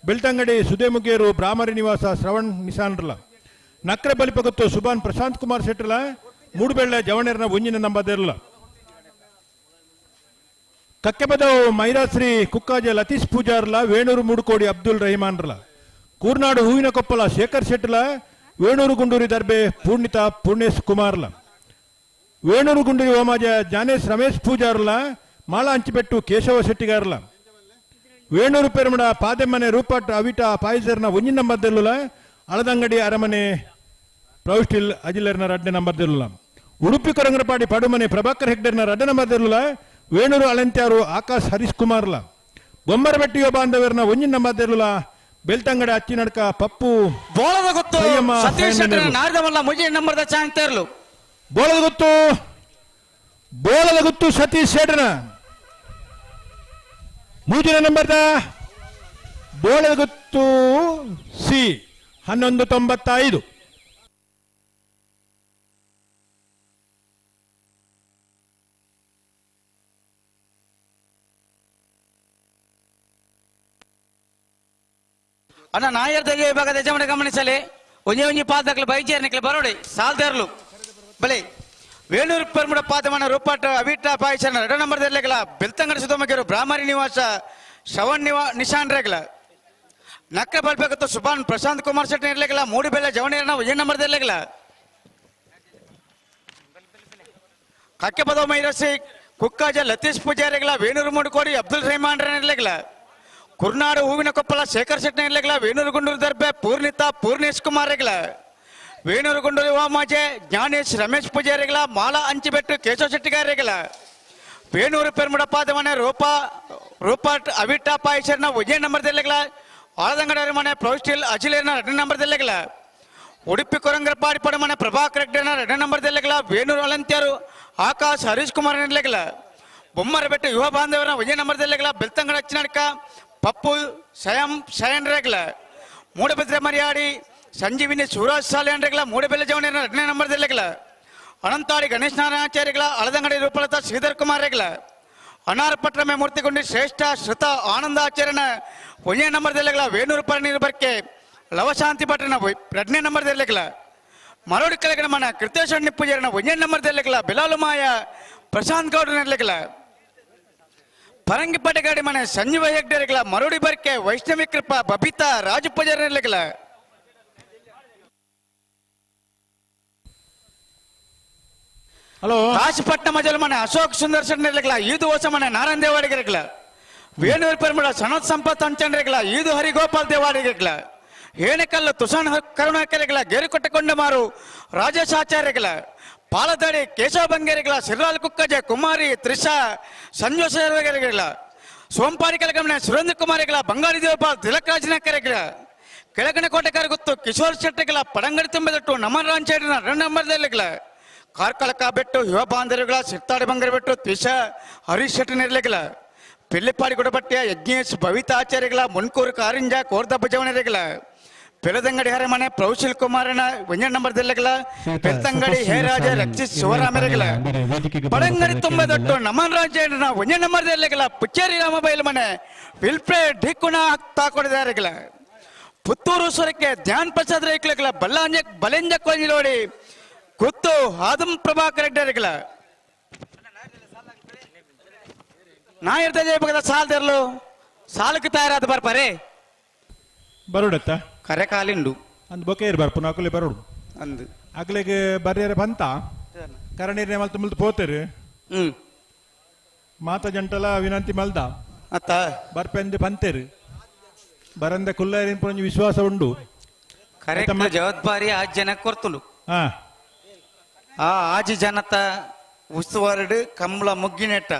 ಬೆಳ್ತಂಗಡಿ ಸುದೇಮುಗೇರು ಬ್ರಾಹ್ಮರಿ ನಿವಾಸ ಶ್ರವಣ್ ನಿಶಾನ್ರಲ್ಲ ನಕ್ರೆ ಬಲಿಪಗತ್ತು ಸುಭಾನ್ ಪ್ರಶಾಂತ್ ಕುಮಾರ್ ಶೆಟ್ರಲ ಮೂಡುಬೆಳ್ಳೆ ಜವಣೇರ್ನ 1 ನಂಬರ್ದಿರಲ್ಲ ಕಕ್ಕೆಬದವು ಮೈರಾಶ್ರೀ ಕುಕ್ಕಾಜ ಲತೀಶ್ ಪೂಜಾರ್ಲ ವೇಣೂರು ಮೂಡುಕೋಡಿ ಅಬ್ದುಲ್ ರಹಿಮಾನ್ರಲ ಕೂರ್ನಾಡು ಹೂವಿನ ಕೊಪ್ಪಲ ಶೇಖರ್ ಶೆಟ್ಲ ವೇಣೂರು ಗುಂಡೂರಿ ದರ್ಬೆ ಪೂರ್ಣಿತಾ ಪೂರ್ಣೇಶ್ ಕುಮಾರ್ಲ ವೇಣೂರು ಗುಂಡೂರಿ ಓಮಾಜ ಜಾನೇಶ್ ರಮೇಶ್ ಪೂಜಾರ್ಲ ಮಾಳ ಅಂಚಿಬೆಟ್ಟು ಕೇಶವ ಶೆಟ್ಟಿಗಾರ್ಲ ವೇಣೂರು ಪೆರಮಡ ಪಾದೆಮನೆ ರೂಪಟ್ ಅವಿಟ ಪಾಯ್ಸರ್ನ 1 ನಂಬರ್ದಲ್ಲ ಅಳದಂಗಡಿ ಅರಮನೆ ಪ್ರೌಸ್ಟಿಲ್ ಅಜಿಲರ್ನ 2 ನಂಬರ್ದಲ್ಲ ಉಡುಪಿ ಕೊರಂಗರಪಾಡಿ ಪಡುಮನೆ ಪ್ರಭಾಕರ್ ಹೆಗ್ಡರ್ನ 2 ನಂಬರ್ದಲ್ಲ ವೇಣೂರು ಅಳಂತ್ಯಾರು ಆಕಾಶ್ ಹರೀಶ್ ಕುಮಾರ್ಲ ಬೊಮ್ಮರಬೆಟ್ಟಿಯೋ ಬಾಂಧವರ್ನ 1 ನಂಬರ್ದಲ್ಲ ಬೆಳ್ತಂಗಡ ಅಚ್ಚಿನಡ್ಕ ಪಪ್ಪು ಬೋಳದ ಗೊತ್ತು ಸಂಯಮ ಸತೀಶ್ ಸೈನ್ಯ ಶೆಟ್ಟರ್ ನಾಡ್ದಮಲ್ಲ ಮುಜೆ ನಂಬರ್ದ ಚಾಂಗ್ ತೇರ್ಲು ಬೋಳದ ಗೊತ್ತು ಸತೀಶ್ ಶೆಟ್ಟರ್ನ ಮೂಜಿನ ನಂಬರ್ದ ಬೋಳದ ಗೊತ್ತು ಸಿ 1195. ಅಣ್ಣ ನಾಯರ್ದ ವಿಭಾಗದ ಯಜಮಾನ ಗಮನಿಸಲಿ ಒಂಜಿ ಪಾದಕ್ಲು ಬೈಜೇರ್ನಿಕ್ಲು ಬರೋಡಿ ಸಾಲ್ದೇರ್ಲು ಬಲೆ ವೇಣೂರು ಪರ್ಮುಡ ಪಾದಮನ ರೂಪಾಟ ಅವಿಟ ಪಾಯಿಸನ 2 ನಂಬರ್ ದೆರ್ಲೆಗಲ ಬೆಳ್ತಂಗಡ ಸುಧಮಗೆರು ಬ್ರಾಹ್ಮರಿ ನಿವಾಸ ಶ್ರವಣ್ ನಿಶಾನ್ ರೇಗಲ ನಕ್ಕ ಬಲ್ಬೇಕತ್ತು ಸುಭಾನ್ ಪ್ರಶಾಂತ್ ಕುಮಾರ್ ಶೆಟ್ಟಿ ಇರ್ಲೆಗಲ ಮೂಡಿಬೆಲ್ಲ ಜವಣಿಯರ್ನ 1 ನಂಬರ್ ದೆರ್ಲೆಗಲ ಕಕ್ಕೆ ಪದವ ಮೈರಸಿ ಕುಕ್ಕಾಜ ಲತೀಶ್ ಪೂಜಾರಿಗಲ ವೇಣೂರು ಮೂಡಿಕೋಡಿ ಅಬ್ದುಲ್ ರೆಹಮಾನ್ ಇರ್ಲೆಗಲ ಕುರ್ನಾಡು ಹೂವಿನ ಕೊಪ್ಪಳ ಶೇಖರ್ ಶೆಟ್ಟಿ ಇರ್ಲೆಗಲ ವೇಣೂರು ಗುಂಡೂರು ದರ್ಬೆ ಪೂರ್ಣಿತಾ ಪೂರ್ಣೇಶ್ ಕುಮಾರ್ ರೆಗಲ ವೇಣೂರು ಗುಂಡೂರು ವಾಮಾಜೆ ಜ್ಞಾನೇಶ್ ರಮೇಶ್ ಪೂಜಾರಿಗಲ ಮಾಲಾ ಅಂಚಿಬೆಟ್ಟು ಕೇಶವ ಶೆಟ್ಟಿಗಾರಿಗಲ ವೇಣೂರು ಪೆರ್ಮುಡ ಪಾದಮನೆ ರೂಪಾಟ್ ಅವಿಟ ಪಾಯಿಸರ್ನ 1 ನಂಬರ್ ದೆಲ್ಲೆಗಲ ಆಳದಂಗಡ ಮನೆ ಪ್ರೌಸ್ಟಿಲ್ ಅಜಿಲೇರ್ನ 2 ನಂಬರ್ ದೆಲ್ಲೆಗಲ ಉಡುಪಿ ಕೊರಂಗರಪಾಡಿ ಪಡಮನೆ ಪ್ರಭಾಕರ್ ರೆಡ್ಡಿನ 2 ನಂಬರ್ ದೆಲ್ಲೆಗಲ ವೇಣೂರು ಅಲಂತ್ಯರು ಆಕಾಶ್ ಹರೀಶ್ ಕುಮಾರ್ ನಿರ್ಲೆಗಲ ಬೊಮ್ಮರ ಬೆಟ್ಟ ಯುವ ಬಾಂಧವರ 1 ನಂಬರ್ ದೆಲ್ಲೆಗಲ ಬೆಳ್ತಂಗಡ ಅಚ್ಚಿನಡ್ಕ ಪಪ್ಪು ಶಯನ್ ರೇಗ್ಲ ಮೂಡಬಿದ್ರೆ ಮರಿಯಾಡಿ ಸಂಜೀವಿನಿ ಸೂರಜ್ ಸಾಲಿಯನ್ ರೇಗ್ಲ ಮೂಡಬೆಲ್ಲ ಜವಣಿಯರ 2 ನಂಬರ್ ದೆಲ್ಲೆಗಲ ಅನಂತಾಡಿ ಗಣೇಶ್ ನಾರಾಯಣಾಚಾರ್ಯಗಳ ಅಳದಂಗಡಿ ರೂಪಲತಾ ಶ್ರೀಧರ್ ಕುಮಾರ್ ರೇಗ್ಲ ಅನಾರ ಪಟ್ರಮೆ ಮೂರ್ತಿಗೊಂಡಿ ಶ್ರೇಷ್ಠ ಶ್ರುತ ಆನಂದಾಚಾರ್ಯನ 1 ನಂಬರ್ ದೆಲ್ಲೆಗಲ ವೇಣೂರು ಪರ್ಣೀರ್ ಬರ್ಕೆ ಲವಶಾಂತಿ ಭಟ್ರನ 2 ನಂಬರ್ ದೆಲ್ಲೆಗಲ ಮರೋಡಿ ಕೆಳಗಡೆ ಮನ ಕೃತೇಶ್ವರ ಪೂಜಾರಿನ 1 ನಂಬರ್ ದೆಲ್ಲೆಗಲ ಬಿಲಾಲು ಮಾಯ ಪ್ರಶಾಂತ್ ಗೌಡ ನಿರ್ಲೆಗಲ ಪರಂಗಿಪೇಟೆ ಗಾಡಿ ಮನೆ ಸಂಜೀವ ಹೆಗ್ಡೆರೆಗಲ ಮರೋಡಿ ಬರ್ಕೆ ವೈಷ್ಣವಿ ಕೃಪಾ ಬಬಿತಾ ರಾಜು ಪೂಜಾರಿ ನಿರ್ಲೆಗಲ ಹಲೋ ಕಾಶಿಪಟ್ನ ಮಜಲ್ ಮನೆ ಅಶೋಕ್ ಸುಂದರ್ ಶೆಟ್ಟಿ ನಿರ್ಲೆಗಲ ಈದು ಹೊಸ ಮನೆ ನಾರಾಯಣ ದೇವಾಡಿಗೆರೆಗಲ ವೇಣೂರು ಪೆರ್ಮುಡ ಸನತ್ ಸಂಪತ್ ಅಂಚಂಡ್ರೆಗಲ ಈದು ಹರಿಗೋಪಾಲ್ ದೇವಾಡಿಗೆರೆಗಲ ಹೇಣಕಲ್ಲು ತುಷಾನ್ ಕರುಣಾಕೆರೆಗಲ ಗೇರುಕೊಟ್ಟಕೊಂಡ ಮಾರು ರಾಜೇಶ್ ಆಚಾರ್ಯಗಲ ಪಾಲದಾಡಿ ಕೇಶವ ಬಂಗೇರಿಗಲ ಸಿರ್ಲಾಲ್ ಕುಕ್ಕಜೆ ಕುಮಾರಿ ತ್ರಿಷಾ ಸಂಜೋಷಗೆರೆಗಲ ಸೋಂಪಾಡಿ ಕೆಳಗಮನೆ ಸುರೇಂದ್ರ ಕುಮಾರಿಗಲ ಬಂಗಾರಿ ದೇವಪಾಲ್ ತಿಲಕರಾಜನ ಕೆರೆಗಲ ಕೆಳಗಣ ಕೋಟೆಕಾರ ಗೊತ್ತು ಕಿಶೋರ್ ಶೆಟ್ಟಿಗಲ ಪಡಂಗಡಿ ತುಂಬಿದಟ್ಟು ನಮನ್ ರಾಂಚೇಡಿನ 2 ನಂಬರ್ ದೆಲ್ಲೆಗಲ ಕಾರ್ಕಳಕ ಬೆಟ್ಟು ಯುವ ಬಾಂಧವರುಗಳ ಸಿರ್ತಾಡಿ ಬಂಗಾರಿ ಬೆಟ್ಟು ತ್ರಿಷಾ ಹರೀಶ್ ಶೆಟ್ಟಿ ನಿರ್ಲೆಗಲ ಪೆಳ್ಳಿಪಾಡಿ ಗುಡಬಟ್ಟೆಯ ಯಜ್ಞೇಶ್ ಭವಿತಾ ಆಚಾರ್ಯಗಳ ಮುನ್ಕೂರು ಕಾರಿಂಜ ಕೋರ್ದ ಬಜವಣರೆಗಲ ಪೆಲದಂಗಡಿ ಹರಮನೆ ಪ್ರೌಶಿಲ್ ಕುಮಾರನ 1 ನಂಬರ್ ದೆಲ್ಲೆಗಲ ಬೆಳ್ತಂಗಡಿ ಹೇರಾಜ ರಕ್ಷಿತ್ ಶಿವರಾಮರೆಗಲ ಪಡಂಗಡಿ ತುಂಬದಟ್ಟು ನಮನ್ ರಾಜೇಂದ್ರನ 1 ನಂಬರ್ ದೆಲ್ಲೆಗಲ ಪುಚ್ಚೇರಿ ರಾಮಬೈಲ್ ಮನೆ ವಿಲ್ಫ್ರೆಡ್ ಢಿಕ್ಕುಣ ತಾಕೊಡಿದಾರೆಗಲ ಪುತ್ತೂರು ಸ್ವರಕ್ಕೆ ಧ್ಯಾನ್ ಪ್ರಸಾದ್ ರೈಕ್ಲಗಲ ಬಲೆಂಜ ಕೊಂಜಿಲೋಡಿ ಗುತ್ತು ಆದಂ ಪ್ರಭಾಕರ್ ರೆಡ್ಡಿರೆಗಲ ನಾಯರ್ದ ಜಯಪದ ಸಾಲ್ದಿರ್ಲು ಸಾಲಕ್ಕೆ ತಯಾರಾದ ಬರ್ಪಾರೆ ಬರೋಡತ್ತ ಕರೆ ಕಾಲಿಂಡು ಅಂದ್ ಬೊಕೆ ಬರ್ಪು ನಾಕುಲೆ ಬರೋಡು ಅಂದು ಅಗ್ಲೆಗೆ ಬರ್ರಿಯರ ಬಂತ ಕರಣೀರ್ನೆ ಮಲ್ತು ಮುಲ್ತು ಪೋತೇರು ಮಾತ ಜಂಟಲ ವಿನಂತಿ ಮಲ್ದ ಅತ್ತ ಬರ್ಪೆಂದು ಬಂತೇರು ಬರಂದ ಕುಲ್ಲಾರಿನ ಪುಂಜಿ ವಿಶ್ವಾಸ ಉಂಡು ಕರೆ ಜವಾಬ್ದಾರಿ ಆ ಜನಕ್ಕೆ ಕೊರ್ತುಂಡು ಹಾ ಆ ಆಜಿ ಜನತ ಉಸ್ತುವಾರಡು ಕಂಬಳ ಮುಗ್ಗಿನೆಟ್ಟ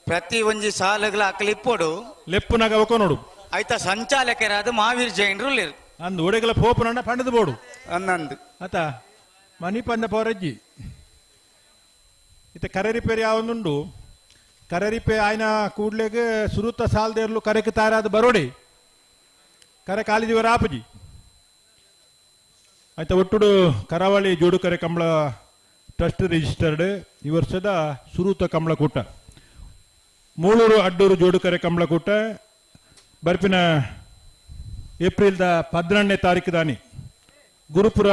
ಪ್ರತಿ ಒಂಜಿ ಸಾಲುಗಳ ಅಕ್ಕಲಿಪ್ಪೋಡು ಲೆಪ್ಪುನಾಗ ಅವಕೋ ನೋಡು ಆಯ್ತಾ ಸಂಚಾಲಕರಾದ ಮಹಾವೀರ್ ಜೈನರು ಲೇರು ಅಂದ್ ಒಡೆಗಲ ಪೋಪು ನನ್ನ ಪಂಡದ ಬೋಡು ಅನ್ನಂದು ಆತ ಮನಿ ಪಂದ ಪೌರಜ್ಜಿ ಇತ್ತ ಕರೆ ರಿಪೇರಿ ಯಾವೊಂದುಂಡು ಕರೆ ರಿಪೇ ಆಯ್ನ ಕೂಡ್ಲೆಗೆ ಸುರುತ್ತ ಸಾಲ್ದೇರ್ಲು ಕರೆಗೆ ತಾರಾದ ಬರೋಡಿ ಕರೆ ಕಾಲಿದಿವ ರಾಪಜಿ ಆಯ್ತಾ ಒಟ್ಟುಡು ಕರಾವಳಿ ಜೋಡು ಕರೆ ಕಂಬಳ ಟ್ರಸ್ಟ್ ರಿಜಿಸ್ಟರ್ಡ್ ಈ ವರ್ಷದ ಸುರೂತ ಕಂಬಳ ಕೂಟ ಮೂಳೂರು ಅಡ್ಡೂರು ಜೋಡು ಕರೆ ಕಂಬಳ ಕೂಟ ಬರ್ಪಿನ ಏಪ್ರಿಲ್ದ 12ನೇ ತಾರೀಕು ದಾನಿ ಗುರುಪುರ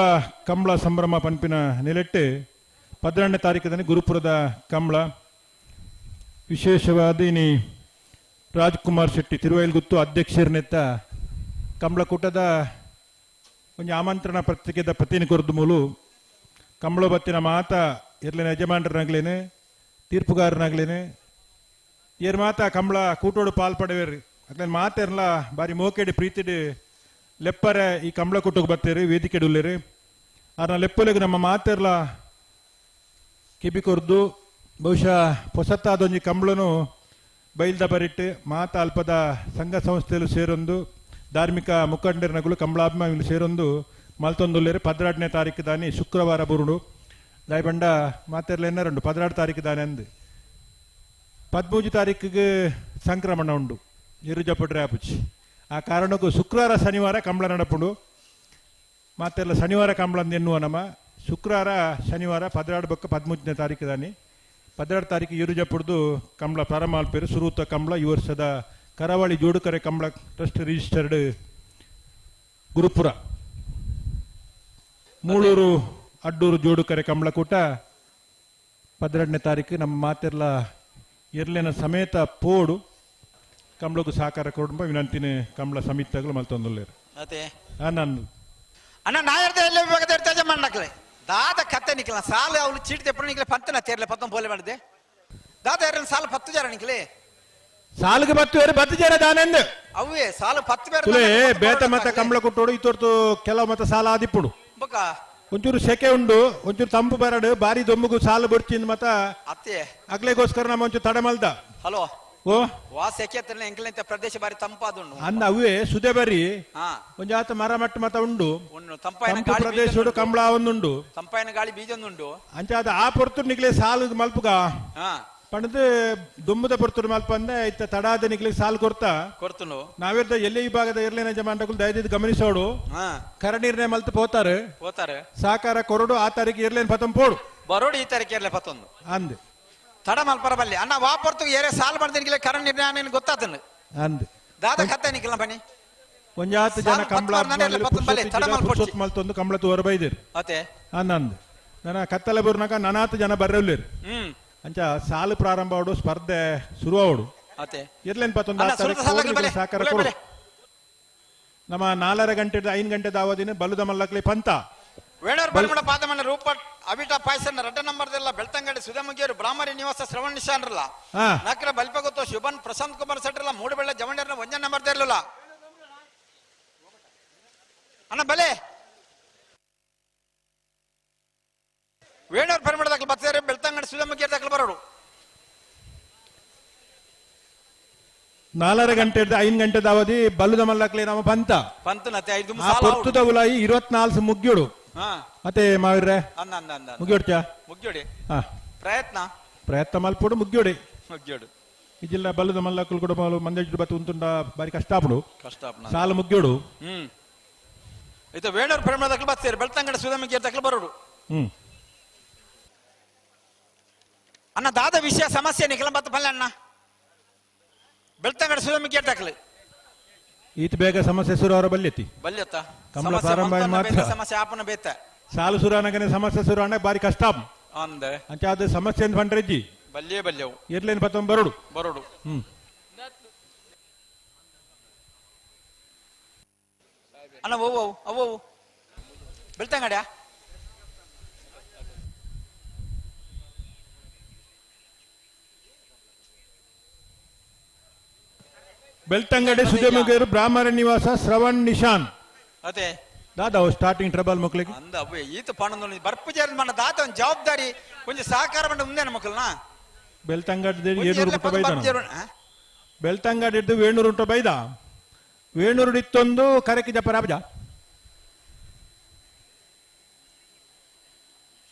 ಕಂಬಳ ಸಂಭ್ರಮ ಪಂಪಿನ ನೆಲೆಟ್ಟು 12ನೇ ತಾರೀಕು ದಾನಿ ಗುರುಪುರದ ಕಂಬಳ ವಿಶೇಷವಾದ ಇನಿ ರಾಜ್ಕುಮಾರ್ ಶೆಟ್ಟಿ ತಿರುವೈಲ್ಗುತ್ತು ಅಧ್ಯಕ್ಷರನೆತ್ತ ಕಂಬಳ ಕೂಟದ ಒಂದು ಆಮಂತ್ರಣ ಪತ್ರಿಕೆದ ಪ್ರತಿನಿ ಕೊರದು ಮೂಲು ಕಂಬಳ ಬತ್ತಿನ ಮಾತ ಇರ್ಲಿನ ಯಜಮಾನರನಾಗ್ಲೇನೆ ತೀರ್ಪುಗಾರನಾಗ್ಲೇನೆ ಏರ್ ಮಾತ ಕಂಬಳ ಕೂಟೋಡು ಪಾಲ್ಪಡವೇರಿ ಅಗ್ಲೇನು ಮಾತೆರ್ಲ ಬಾರಿ ಮೋಕೆಡಿ ಪ್ರೀತಿಡು ಲೆಪ್ಪರ ಈ ಕಂಬಳ ಕೂಟಕ್ಕೆ ಬರ್ತೇರಿ ವೇದಿಕೆ ಉಳ್ಳೇರಿ ಅದನ್ನ ಲೆಪ್ಪಲೆಗೆ ನಮ್ಮ ಮಾತೆರ್ಲ ಕಿಬಿ ಕೊರ್ದು ಬಹುಶಃ ಹೊಸತ್ತಾದೊಂಜಿ ಕಂಬಳನು ಬೈಲ್ದ ಬರಿಟ್ಟು ಮಾತ ಅಲ್ಪದ ಸಂಘ ಸಂಸ್ಥೆಯಲ್ಲೂ ಸೇರೊಂದು ಧಾರ್ಮಿಕ ಮುಖಂಡರನಗಳು ಕಂಬಳಾಭಿಮಾನಿಗಳು ಸೇರೊಂದು ಮಲ್ತೊಂದುಲ್ಲೇರು 12ನೇ ತಾರೀಕು ದಾನಿ ಶುಕ್ರವಾರ ಬುರುಡು ದಾಯಬಂಡ ಮಾತೆರ್ಲೆನ್ನ 16 ತಾರೀಕು ದಾನೆ ಅಂದು 13 ತಾರೀಕಿಗೆ ಸಂಕ್ರಮಣ ಉಂಡು ಇರುಜಪಡ್ರೆ ಆಪುಚಿ ಆ ಕಾರಣಕ್ಕೂ ಶುಕ್ರವಾರ ಶನಿವಾರ ಕಂಬಳ ನಡಪುಂಡು ಮಾತೆಲ್ಲ ಶನಿವಾರ ಕಂಬಳ ಎನ್ನುವ ನಮ್ಮ ಶುಕ್ರವಾರ ಶನಿವಾರ 16 ಬೊಕ್ಕ 13ನೇ ತಾರೀಕು ದಾನಿ 16 ತಾರೀಕು ಇರುಜಪಡ್ದು ಕಂಬಳ ಪ್ರಾರಂಭ ಮಲ್ಪೇರು ಸುರೂತ ಕಂಬಳ ಈ ವರ್ಷದ ಕರಾವಳಿ ಜೋಡುಕರೆ ಕಂಬಳ ಟ್ರಸ್ಟ್ ರಿಜಿಸ್ಟರ್ಡ್ ಗುರುಪುರ ಮೂಳೂರು ಅಡ್ಡೂರು ಜೋಡುಕರೆ ಕಂಬಳ ಕೂಟ 12ನೇ ತಾರೀಕು ನಮ್ಮ ಮಾತೆರ್ಲ ಎರ್ಲಿನ ಸಮೇತ ಪೋಡು ಕಂಬಳಗೂ ಸಹಕಾರ ಕೊಡುಂಬ ವಿನಂತಿನ ಕಂಬಳ ಸಮಿತಿಗಳು ಮಲ್ತೊಂದುಲ್ಲೇರು ಅದೇ ನಾನು ಅಣ್ಣ ನಾಯರ್ದ ಎಲ್ಲ ವಿಭಾಗದ ಇರ್ತಾಜ ಮಣ್ಣಕ್ಲೆ ದಾದ ಕತ್ತೆ ನಿಕ್ಲ ಸಾಲ ಅವಳು ಚೀಟಿ ತೆಪ್ಪಣ ನಿಕ್ಲೆ ಪಂತನ ತೇರ್ಲೆ ಪತ್ತಂ ಪೋಲೆ ಮಾಡಿದೆ ದಾದ ಎರಡ್ ಸಾಲ 10 ಜನ ನಿಕ್ಲೆ ಸಾಲಿಗೆ 10 ಬೇರೆ 10 ಜನ ದಾನೆಂದು ಅವೇ ಸಾಲ 10 ಬೇರೆ ತುಲೆ ಬೇತ ಮತ ಕಂಬಳ ಕೊಟ್ಟೋಡು ಇತ್ತೊರ್ತು ಕೆಲವು ಮತ ಸಾಲ ಆದಿಪ್ಪುಡು ಬಕ ಒಂಚೂರು ಸೆಕೆ ಉಂಡು ಒಂಚೂರು ತಂಪು ಬರಡು ಬಾರಿ ದೊಂಬುಗು ಸಾಲ ಬರ್ಚಿಂದ ಮತ ಅತ್ತೆ ಅಗ್ಲೆಗೋಸ್ಕರ ನಮ್ಮ ಒಂಚೂರು ತಡ ಮಲ್ದ ಹಲೋ ಓ ವಾ ಸೆಕೆ ತನ್ನ ಎಂಕ್ಲೆಂತ ಪ್ರದೇಶ ಬಾರಿ ತಂಪಾದುಂಡು ಅಂದ ಅವೇ ಸುದೆ ಬರಿ ಹಾ ಒಂಜಾತ ಮರ ಮಟ್ಟ ಮತ ಉಂಡು ಉಂಡು ತಂಪಾಯಿನ ತಂಪು ಗಾಳಿ ಪ್ರದೇಶ ಕಂಬಳ ಒಂದುಂಡು ತಂಪಾಯಿನ ಗಾಳಿ ಬೀಜೊಂದುಂಡು ಅಂಚಾದ ಆ ಪೊರ್ತು ನಿಕ್ಲೆ ಸಾಲು ಮಲ್ಪುಗ ಹಾ ಪಣದು ದುಮ್ಮದ ಪೊರ್ತುಡು ಮಲ್ಪ ಅಂದೆ ಇತ್ತ ತಡಾದ ನಿಕ್ಲೆ ಸಾಲು ಕೊರ್ತಾ ಕೊರ್ತನು ನಾವಿರ್ದ ಎಲ್ಲೇ ವಿಭಾಗದ ಇರ್ಲೇನ ಜಮಾಂಡಗಳು ದಯದಿದ್ದು ಗಮನಿಸೋಡು ಹಾ ಕರನೀರ್ನೆ ಮಲ್ತು ಪೋತಾರೆ ಹೋತಾರೆ ಸಹಕಾರ ಕೊರಡು ಆ ತಾರೀಕು ಇರ್ಲೇನ್ ಪತಂ ಪೋಡು ಬರೋಡಿ ಈ ತಾರೀಕು ಇರ್ಲೆ 11 ಅಂದೆ ತಡ ಮಲ್ಪರ ಬಲ್ಲಿ ಅಣ್ಣ ವಾಪರ್ತು ಏರೆ ಸಾಲ್ ಮಾಡ್ದೇನಿಗೆ ಕरण ನಿರ್ಣಯ ಗೊತ್ತಾತನು ಅಂದೆ ದಾದ ಕತ್ತೆ ನಿಕ್ಲ ಬನ್ನಿ ಒಂಜಾತ ಜನ ಕಂಬಳ ಮಲ್ತೊಂದು ಕಂಬಳ ತೋರ ಬೈದಿರು ಅತೆ ಅಂದಂದು ನನ್ನ ಕತ್ತಲೆ ಬುರ್ನಾಕ ನನಾತು ಜನ ಬರ್ರವ್ಲೇರು ಅಂಚ ಸಾಲು ಪ್ರಾರಂಭ ಆಡು ಸ್ಪರ್ಧೆ ಶುರು ಆವಡು ಅತೆ ಇರ್ಲೇನ್ 11 ಸಹಕಾರ ಕೊಡು ನಮ್ಮ 4 ಗಂಟೆ 5 ಗಂಟೆ ದಾವದಿನ ಬಲುದ ಮಲ್ಲಕ್ಲೆ ಪಂತ ವೇಣೂರು ಬಲ್ಮಡ ಪಾದಮನ ರೂಪಟ್ ಅವಿಟ ಪಾಯಸನ ರಡ್ಡ ನಂಬರ್ದೆಲ್ಲ ಬೆಳ್ತಂಗಡಿ ಸುಧಮುಗಿಯರು ಬ್ರಾಹ್ಮರಿ ನಿವಾಸ ಶ್ರವಣ ನಿಶಾನ್ರಲ್ಲ ನಕ್ರ ಬಲ್ಪಗೊತ್ತು ಶುಭನ್ ಪ್ರಶಾಂತ್ ಕುಮಾರ್ ಸೆಟ್ರಲ್ಲ ಮೂಡುಬೆಳ್ಳ ಜಮಂಡರ್ನ ಒಂಜ ನಂಬರ್ದಿರ್ಲಿಲ್ಲ ಅಣ್ಣ ಬಲೆ ವೇಣೂರು ಪರಿಮಳದಾಗಲು ಬರ್ತಾರೆ ಬೆಳ್ತಂಗಡಿ ಸುಧಮುಗಿಯರ್ ದಾಖಲು ಬರೋಡು 4 ಗಂಟೆ 5 ಗಂಟೆ ದಾವದಿ ಬಲುದ ಮಲ್ಲಕ್ಲೆ ನಮ್ಮ ಪಂತ ಪಂತನತೆ 5 ಆ ಪೊರ್ತುದ ಉಲಾಯಿ 24 ಮುಗ್ಗಿಯೋಡು ಮತ್ತೆ ಮಾವಿರ್ರೆ ಮುಗಿಯೋಡ್ಚ ಮುಗ್ಗಿಯೋಡಿ ಹಾ ಪ್ರಯತ್ನ ಮಲ್ಪೋಡು ಮುಗ್ಗಿಯೋಡಿ ಇಜಿಲ್ಲ ಬಲ್ಲದ ಮಲ್ಲಕ್ಕಲು ಕೂಡ ಮಂದೇಜ್ ಬತ್ತು ಉಂತುಂಡ ಬಾರಿ ಕಷ್ಟ ಆಪಡು ಸಾಲ ಮುಗ್ಗಿಯೋಡು ಇದು ವೇಣೂರು ಪರಿಮಳದಾಗಲು ಬರ್ತಾರೆ ಬೆಳ್ತಂಗಡಿ ಸುಧಮುಗಿಯರ್ ದಾಖಲು ಬರೋಡು ಅಣ್ಣ ದಾದ ವಿಷಯ ಸಮಸ್ಯೆ ನಿಖಲ ಬತ್ತ ಪಲ್ಲೆ ಅಣ್ಣ ಬೆಳ್ತಂಗಡಿ ಸುಧಮುಗಿಯರ್ ದಾಖಲೆ ಈತ ಬೇಗ ಸಮಸ್ಯೆ ಶುರು ಅವರ ಬಲ್ಯತಿ ಬಲ್ಯತ್ತ ಕಂಬಳ ಪ್ರಾರಂಭ ಮಾತ್ರ ಸಮಸ್ಯೆ ಆಪನ ಬೇತ ಸಾಲು ಶುರು ಅನ್ನಗನೆ ಸಮಸ್ಯೆ ಶುರು ಅಣ್ಣ ಬಾರಿ ಕಷ್ಟ ಅಂದೆ ಅಂಚ ಅದು ಸಮಸ್ಯೆ ಅಂತ ಬಂಡ್ರೆಜ್ಜಿ ಬಲ್ಯೇ ಬಲ್ಯವು ಇರ್ಲೇನ್ ಪತ್ತಂ ಬರೋಡು ಅಣ್ಣ ಅವು ಬೆಳ್ತಂಗಡ್ಯಾ ಬೆಳ್ತಂಗಡಿ ಸುಧಮುಗಿಯರು ಬ್ರಾಹ್ಮಣ ನಿವಾಸ ಶ್ರವಣ್ ನಿಶಾನ್ ಅದೇ ದಾದ ಸ್ಟಾರ್ಟಿಂಗ್ ಟ್ರಬಲ್ ಮಕ್ಕಳಿಗೆ ಅಂದ ಅವೇ ಈತ ಪಣಂದು ಬರ್ಪುಜಾರ ಮನ ದಾತ ಒಂದು ಜವಾಬ್ದಾರಿ ಕೊಂಚ ಸಹಕಾರ ಬಂದ ಮುಂದೆ ಮಕ್ಕಳನ್ನ ಬೆಳ್ತಂಗಡಿ 700 ರೂಪಾಯಿ ಬೈದ ಬೆಳ್ತಂಗಡಿ 700 ರೂಪಾಯಿ ಬೈದ 700 ಇತ್ತೊಂದು ಕರೆಕಿ ಜಪ ರಾಬಜ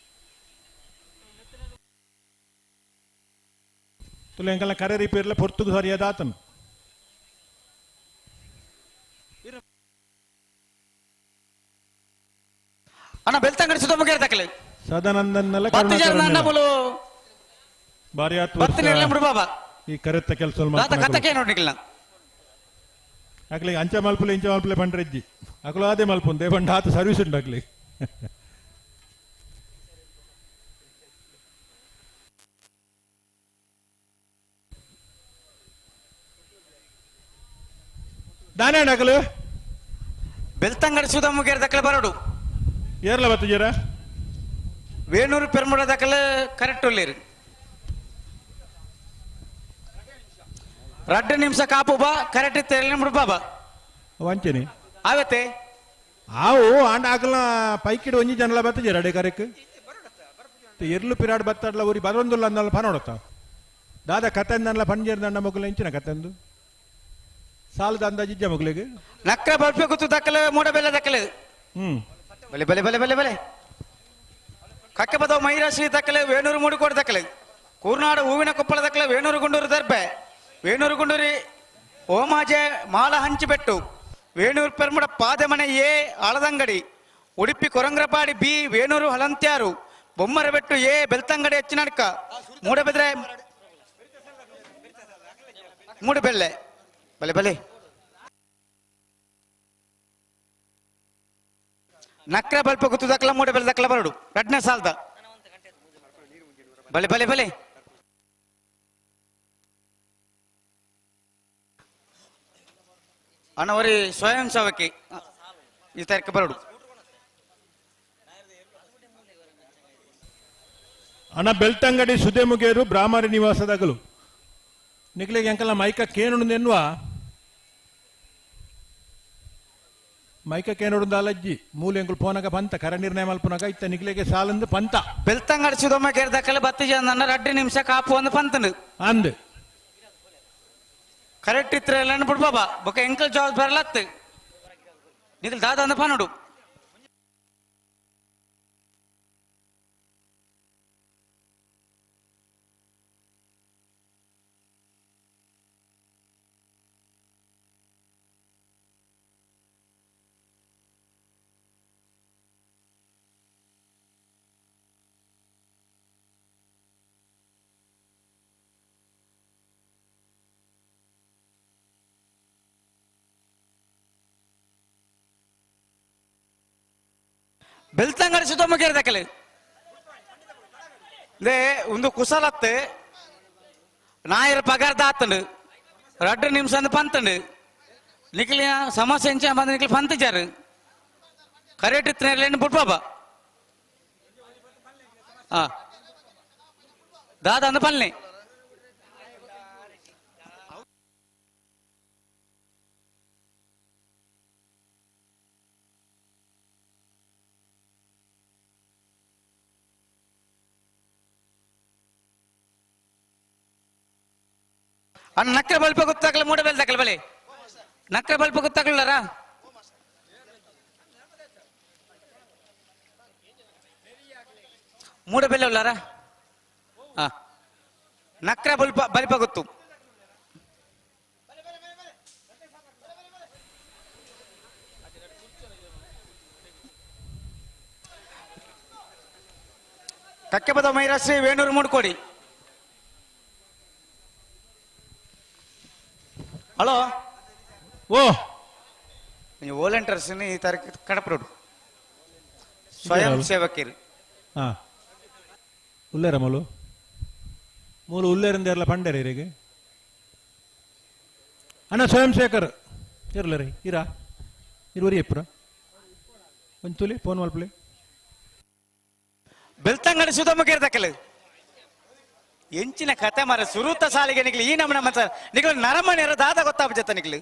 ತುಲೆ ಎಂಕಲ್ಲ ಕರೆ ರಿಪೇರ್ಲ ಪೊರ್ತುಗು ಸರಿಯಾದ ಆತನು ಅಣ್ಣ ಬೆಳ್ತಂಗಡಿ ಸುಧಮುಗಿಯರ್ ದಾಖಲೆ ಸದಾನಂದನ್ನೆಲ್ಲ ಬಾರಿ ಈ ಕರೆತ್ತ ಕೆಲಸ ಆಗ್ಲಿ ಅಂಚ ಮಲ್ಪಲೆ ಇಂಚ ಮಲ್ಪಲೆ ಬಂಡ್ರೆಜ್ಜಿ ಅಕಲು ಅದೇ ಮಲ್ಪುಂದೆ ಬಂಡ ಆತ ಸರ್ವಿಸ್ ಉಂಟಾಗ್ಲಿ ದಾನೆ ಅಕಲು ಬೆಳ್ತಂಗಡಿ ಸುಧಮುಗಿಯರ್ ದಾಖಲೆ ಬರೋಡು ಏರ್ಲ ಬತ್ತು ಜರ ವೇಣೂರು ಪೆರ್ಮುಡ ದಾಖಲೆ ಕರೆಕ್ಟ್ ಒಳ್ಳೇರು 2 ನಿಮಿಷ ಕಾಪು ಬಾ ಕರೆಕ್ಟ್ ಇತ್ತು ಬಾಬಾ ವಂಚನೆ ಆವತ್ತೆ ಆವು ಆಂಡ ಆಕಲ ಪೈಕಿಡ್ ಒಂಜಿ ಜನಲ ಬತ್ತು ಜರ ಅಡೆ ಕರೆಕ್ ಎರ್ಲು ಪಿರಾಡ್ ಬತ್ತಾಡ್ಲ ಊರಿ ಬರೊಂದುಲ್ಲ ಅಂದಲ್ಲ ಪನೋಡತ್ತ ದಾದ ಕತೆಂದಲ್ಲ ಪಂಜೇರ್ ದಂಡ ಮಗುಲ ಇಂಚಿನ ಕತೆಂದು ಸಾಲದ ಅಂದಾಜಿದ್ಯ ಮಗಳಿಗೆ ನಕ್ರ ಬಲ್ಪೆ ಗುತ್ತು ದಕ್ಕಲೆ ಮೂಡ ಬೆಲ್ಲ ದಕ್ಕಲೆ ಬಲೆ ಬಲೆ ಬಲೆ ಬಲೆ ಬಲೆ ಕಕ್ಕೆ ಬದವು ಮೈರಾಶ್ರೀ ದಕ್ಕಲೆ ವೇಣೂರು ಮೂಡಿಕೋಡು ದಕ್ಕಲೆ ಕೂರ್ನಾಡು ಹೂವಿನ ಕೊಪ್ಪಳ ದಕ್ಕಲೆ ವೇಣೂರು ಗುಂಡೂರು ದರ್ಬೆ ವೇಣೂರು ಗುಂಡೂರಿ ಓಮಾಜೆ ಮಾಳ ಹಂಚಿಬೆಟ್ಟು ವೇಣೂರು ಪೆರ್ಮುಡ ಪಾದಮನೆ ಎ ಆಳದಂಗಡಿ ಉಡುಪಿ ಕೊರಂಗ್ರಪಾಡಿ ಬಿ ವೇಣೂರು ಹಲಂತ್ಯಾರು ಬೊಮ್ಮರಬೆಟ್ಟು ಎ ಬೆಳ್ತಂಗಡಿ ಹೆಚ್ಚಿನಡ್ಕ ಮೂಡಬೆದ್ರೆ ಮೂಡಬೆಲ್ಲೆ ಬಲೆ ಬಲೆ ನಕ್ರ ಬಲ್ಪ ಗುತ್ತು ದಕ್ಕಲ ಮೂಡಬೆಲ್ಲ ದಕ್ಕಲ ಬರಡು ಎರಡನೇ ಸಾಲದ ಬಲೆ ಬಲೆ ಬಲೆ ಅಣ್ಣವರಿ ಸ್ವಯಂ ಸೇವಕಿ ಈ ತಾರೀಕು ಬರಡು ಅಣ್ಣ ಬೆಳ್ತಂಗಡಿ ಸುದೇಮುಗೇರು ಬ್ರಾಹ್ಮರಿ ನಿವಾಸದಗಲು ನಿಕ್ಲಿಗೆ ಎಂಕಲ್ಲ ಮೈಕ ಕೇನುಂದೆನ್ನುವ ಮೈಕ ಕೇನುಂದಲ್ಲಜ್ಜಿ ಮೂಲೆ ಎಂಕುಲು ಪೋನಗ ಪಂತ ಕರ ನಿರ್ಣಯ ಮಲ್ಪುನಗ ಇತ್ತ ನಿಕ್ಲಿಗೆ ಸಾಲಂದು ಪಂತ ಬೆಳ್ತಂಗಡಿ ಸುಧಮ್ಮ ಕೇರ್ದಕ್ಕಲ್ಲ ಬತ್ತಿ ಜನ 2 ನಿಮಿಷ ಕಾಪು ಒಂದು ಪಂತನು ಅಂದ್ ಕರೆಕ್ಟ್ ಇತ್ರ ಎಲ್ಲ ಬಿಡು ಬಾಬಾ ಬೊಕ್ಕ ಎಂಕಲ್ ಜಾಬ್ ಬರಲತ್ತು ನಿಖಲ್ ದಾದ ಅಂದ ಪನ್ನಡು ಬೆಳ್ತಂಗಡಿ ಸುತ್ತಮ್ಮ ಕೇರ್ದಕ್ಕಲೆ ಲೇ ಒಂದು ಕುಸಲತ್ತೆ ನಾಯರ ಪಗಾರ ದಾತಂಡು 2 ನಿಮಿಷ ಅಂದ್ ಪಂತಂಡು ನಿಖಿಲಿಯ ಸಮಸ್ಯೆ ಎಂಚ ಬಂದು ನಿಖಿಲ್ ಪಂತಿಚಾರು ಕರೆಕ್ಟ್ ಇತ್ತನೇನು ಬಿಟ್ಟು ಬಾಬಾ ದಾದ ಅಂದ ಪಲ್ಲೆ ಅಣ್ಣ ನಕ್ರ ಬಲ್ಪ ಗೊತ್ತಾಗಲ್ಲ ಮೂಡಬೆಲ್ ದಕ್ಕಲ ಬಲೆ ನಕ್ರ ಬಲ್ಪ ಗೊತ್ತಾಗಲ್ಲಾರ ಮೂಡಬೆಲ್ಲ ಉಳ್ಳಾರ ನಕ್ರ ಬಲ್ಪ ಗೊತ್ತು ಕಕ್ಕೆ ಬದ ಮೈರಾಶ್ರೀ ವೇಣೂರು ಮೂಡ್ಕೋಡಿ ಹಲೋ ಓ ನೀವು ವಾಲಂಟಿಯರ್ಸ್ ಈ ತಾರೀಕು ಕಡಪರೋಡು ಸ್ವಯಂ ಸೇವಕರು ಉಲ್ಲೇರ ಮೂಲು ಉಲ್ಲೇರಿಂದ ಪಂಡೇರಿ ಇರಿಗೆ ಅಣ್ಣ ಸ್ವಯಂ ಸೇವಕರು ಇರಲ್ಲ ರೀ ಇರುವರಿ ಎಪ್ಪುರ ಒಂದು ತುಲಿ ಫೋನ್ ಮಲ್ಪಲಿ ಬೆಳ್ತಂಗಡಿ ಸುಧಮ್ಮ ಕೇರ್ದಕ್ಕಲ್ಲ ಎಂಚಿನ ಕತೆ ಮರ ಸುರೂತ ಸಾಲಿಗೆ ನಿಗ್ಲಿ ಈ ನಮ್ಮನ ಮತ ನಿಗ್ಲು ನರಮಣಿಯರ ದಾದ ಗೊತ್ತಾಗ್ಬಿಡ್ತ ನಿಗ್ಲಿ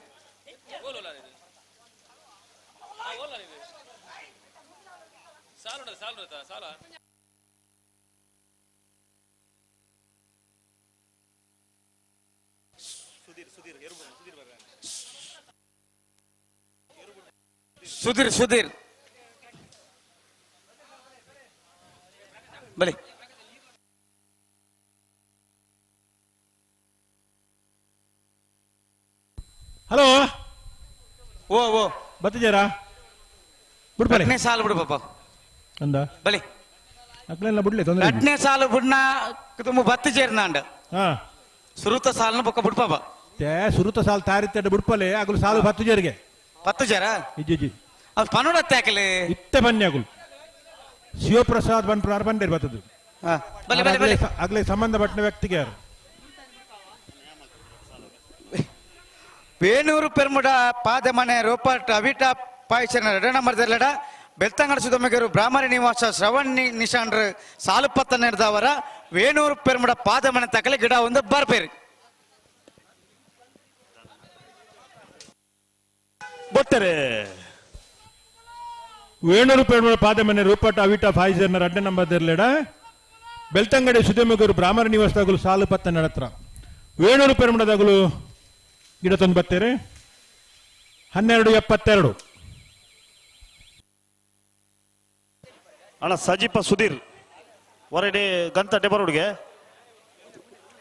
ಸುಧೀರ್ ಬಲಿ ಹಲೋ ಓ ಬತ್ತಿದ್ದೀರಾ ಬಿಡ್ಬಾರೆ ಸಾಲು ಬಿಡು ಪಾಪ ಅಂದ ಬಲಿ ಅಕ್ಲೆಲ್ಲ ಬಿಡ್ಲಿ ತೊಂದ್ರೆ 2ನೇ ಸಾಲು ಬಿಡ್ನ ತುಂಬ ಬತ್ತು ಸೇರ್ನಾಂಡ ಸುರುತ ಸಾಲನ ಪಕ್ಕ ಬಿಡು ಪಾಪ ಸುರುತ ಸಾಲು ತಾರಿತ್ತ ಬಿಡ್ಪಲೆ ಆಗಲು ಸಾಲು 10 ಜೇರಿಗೆ 10 ಜೇರ ಇಜ್ಜಿ ಅದು ಪನ್ನೋಡತ್ತೆ ಯಾಕಲೆ ಇತ್ತೆ ಬನ್ನಿ ಆಗಲು ಶಿವಪ್ರಸಾದ್ ಬಂಡೇರ್ ಬರ್ತದ್ದು ಆಗ್ಲೇ ಸಂಬಂಧಪಟ್ಟ ವ್ಯಕ್ತಿಗೆ ಯಾರು ಬೇನೂರು ಪೆರ್ಮುಡ ಪಾದಮನೆ ರೋಪಟ್ ಅವಿಟ ಪಾಯ್ಚನ 2 ನಂಬರ್ದಲ್ಲಡ ಬೆಳ್ತಂಗಡಿ ಸುಧಮಗೇರು ಬ್ರಾಹ್ಮರಿ ನಿವಾಸ ಶ್ರವಣ್ ನಿಶಾಂಡ್ರ ಸಾಲು ಪತ್ತ ನಡೆದವರ ವೇಣೂರು ಪೆರ್ಮುಡ ಪಾದಮನೆ ತಕಲೆ ಗಿಡ ಒಂದು ಬರ್ಬೇರಿ ಬರ್ತಾರೆ ವೇಣೂರು ಪೆರ್ಮುಡ ಪಾದಮನೆ ರೂಪಟ್ ಅವಿಟ ಫಾಯ್ಸರ್ನ 2 ನಂಬರ್ದಲ್ಲಡ ಬೆಳ್ತಂಗಡಿ ಸುಧಮಗೇರು ಬ್ರಾಹ್ಮರಿ ನಿವಾಸದಾಗಲು ಸಾಲು ಪತ್ತ ನಡೆತ್ರ ವೇಣೂರು ಪೆರ್ಮುಡದಾಗಲು ಗಿಡ ತಂದು ಬರ್ತಾರೆ 12:72. ಅಣ್ಣ ಸಜಿಪ ಸುಧೀರ್ ಹೊರಡೆ ಗಂತ ಡೆಬರೋಡ್ಗೆ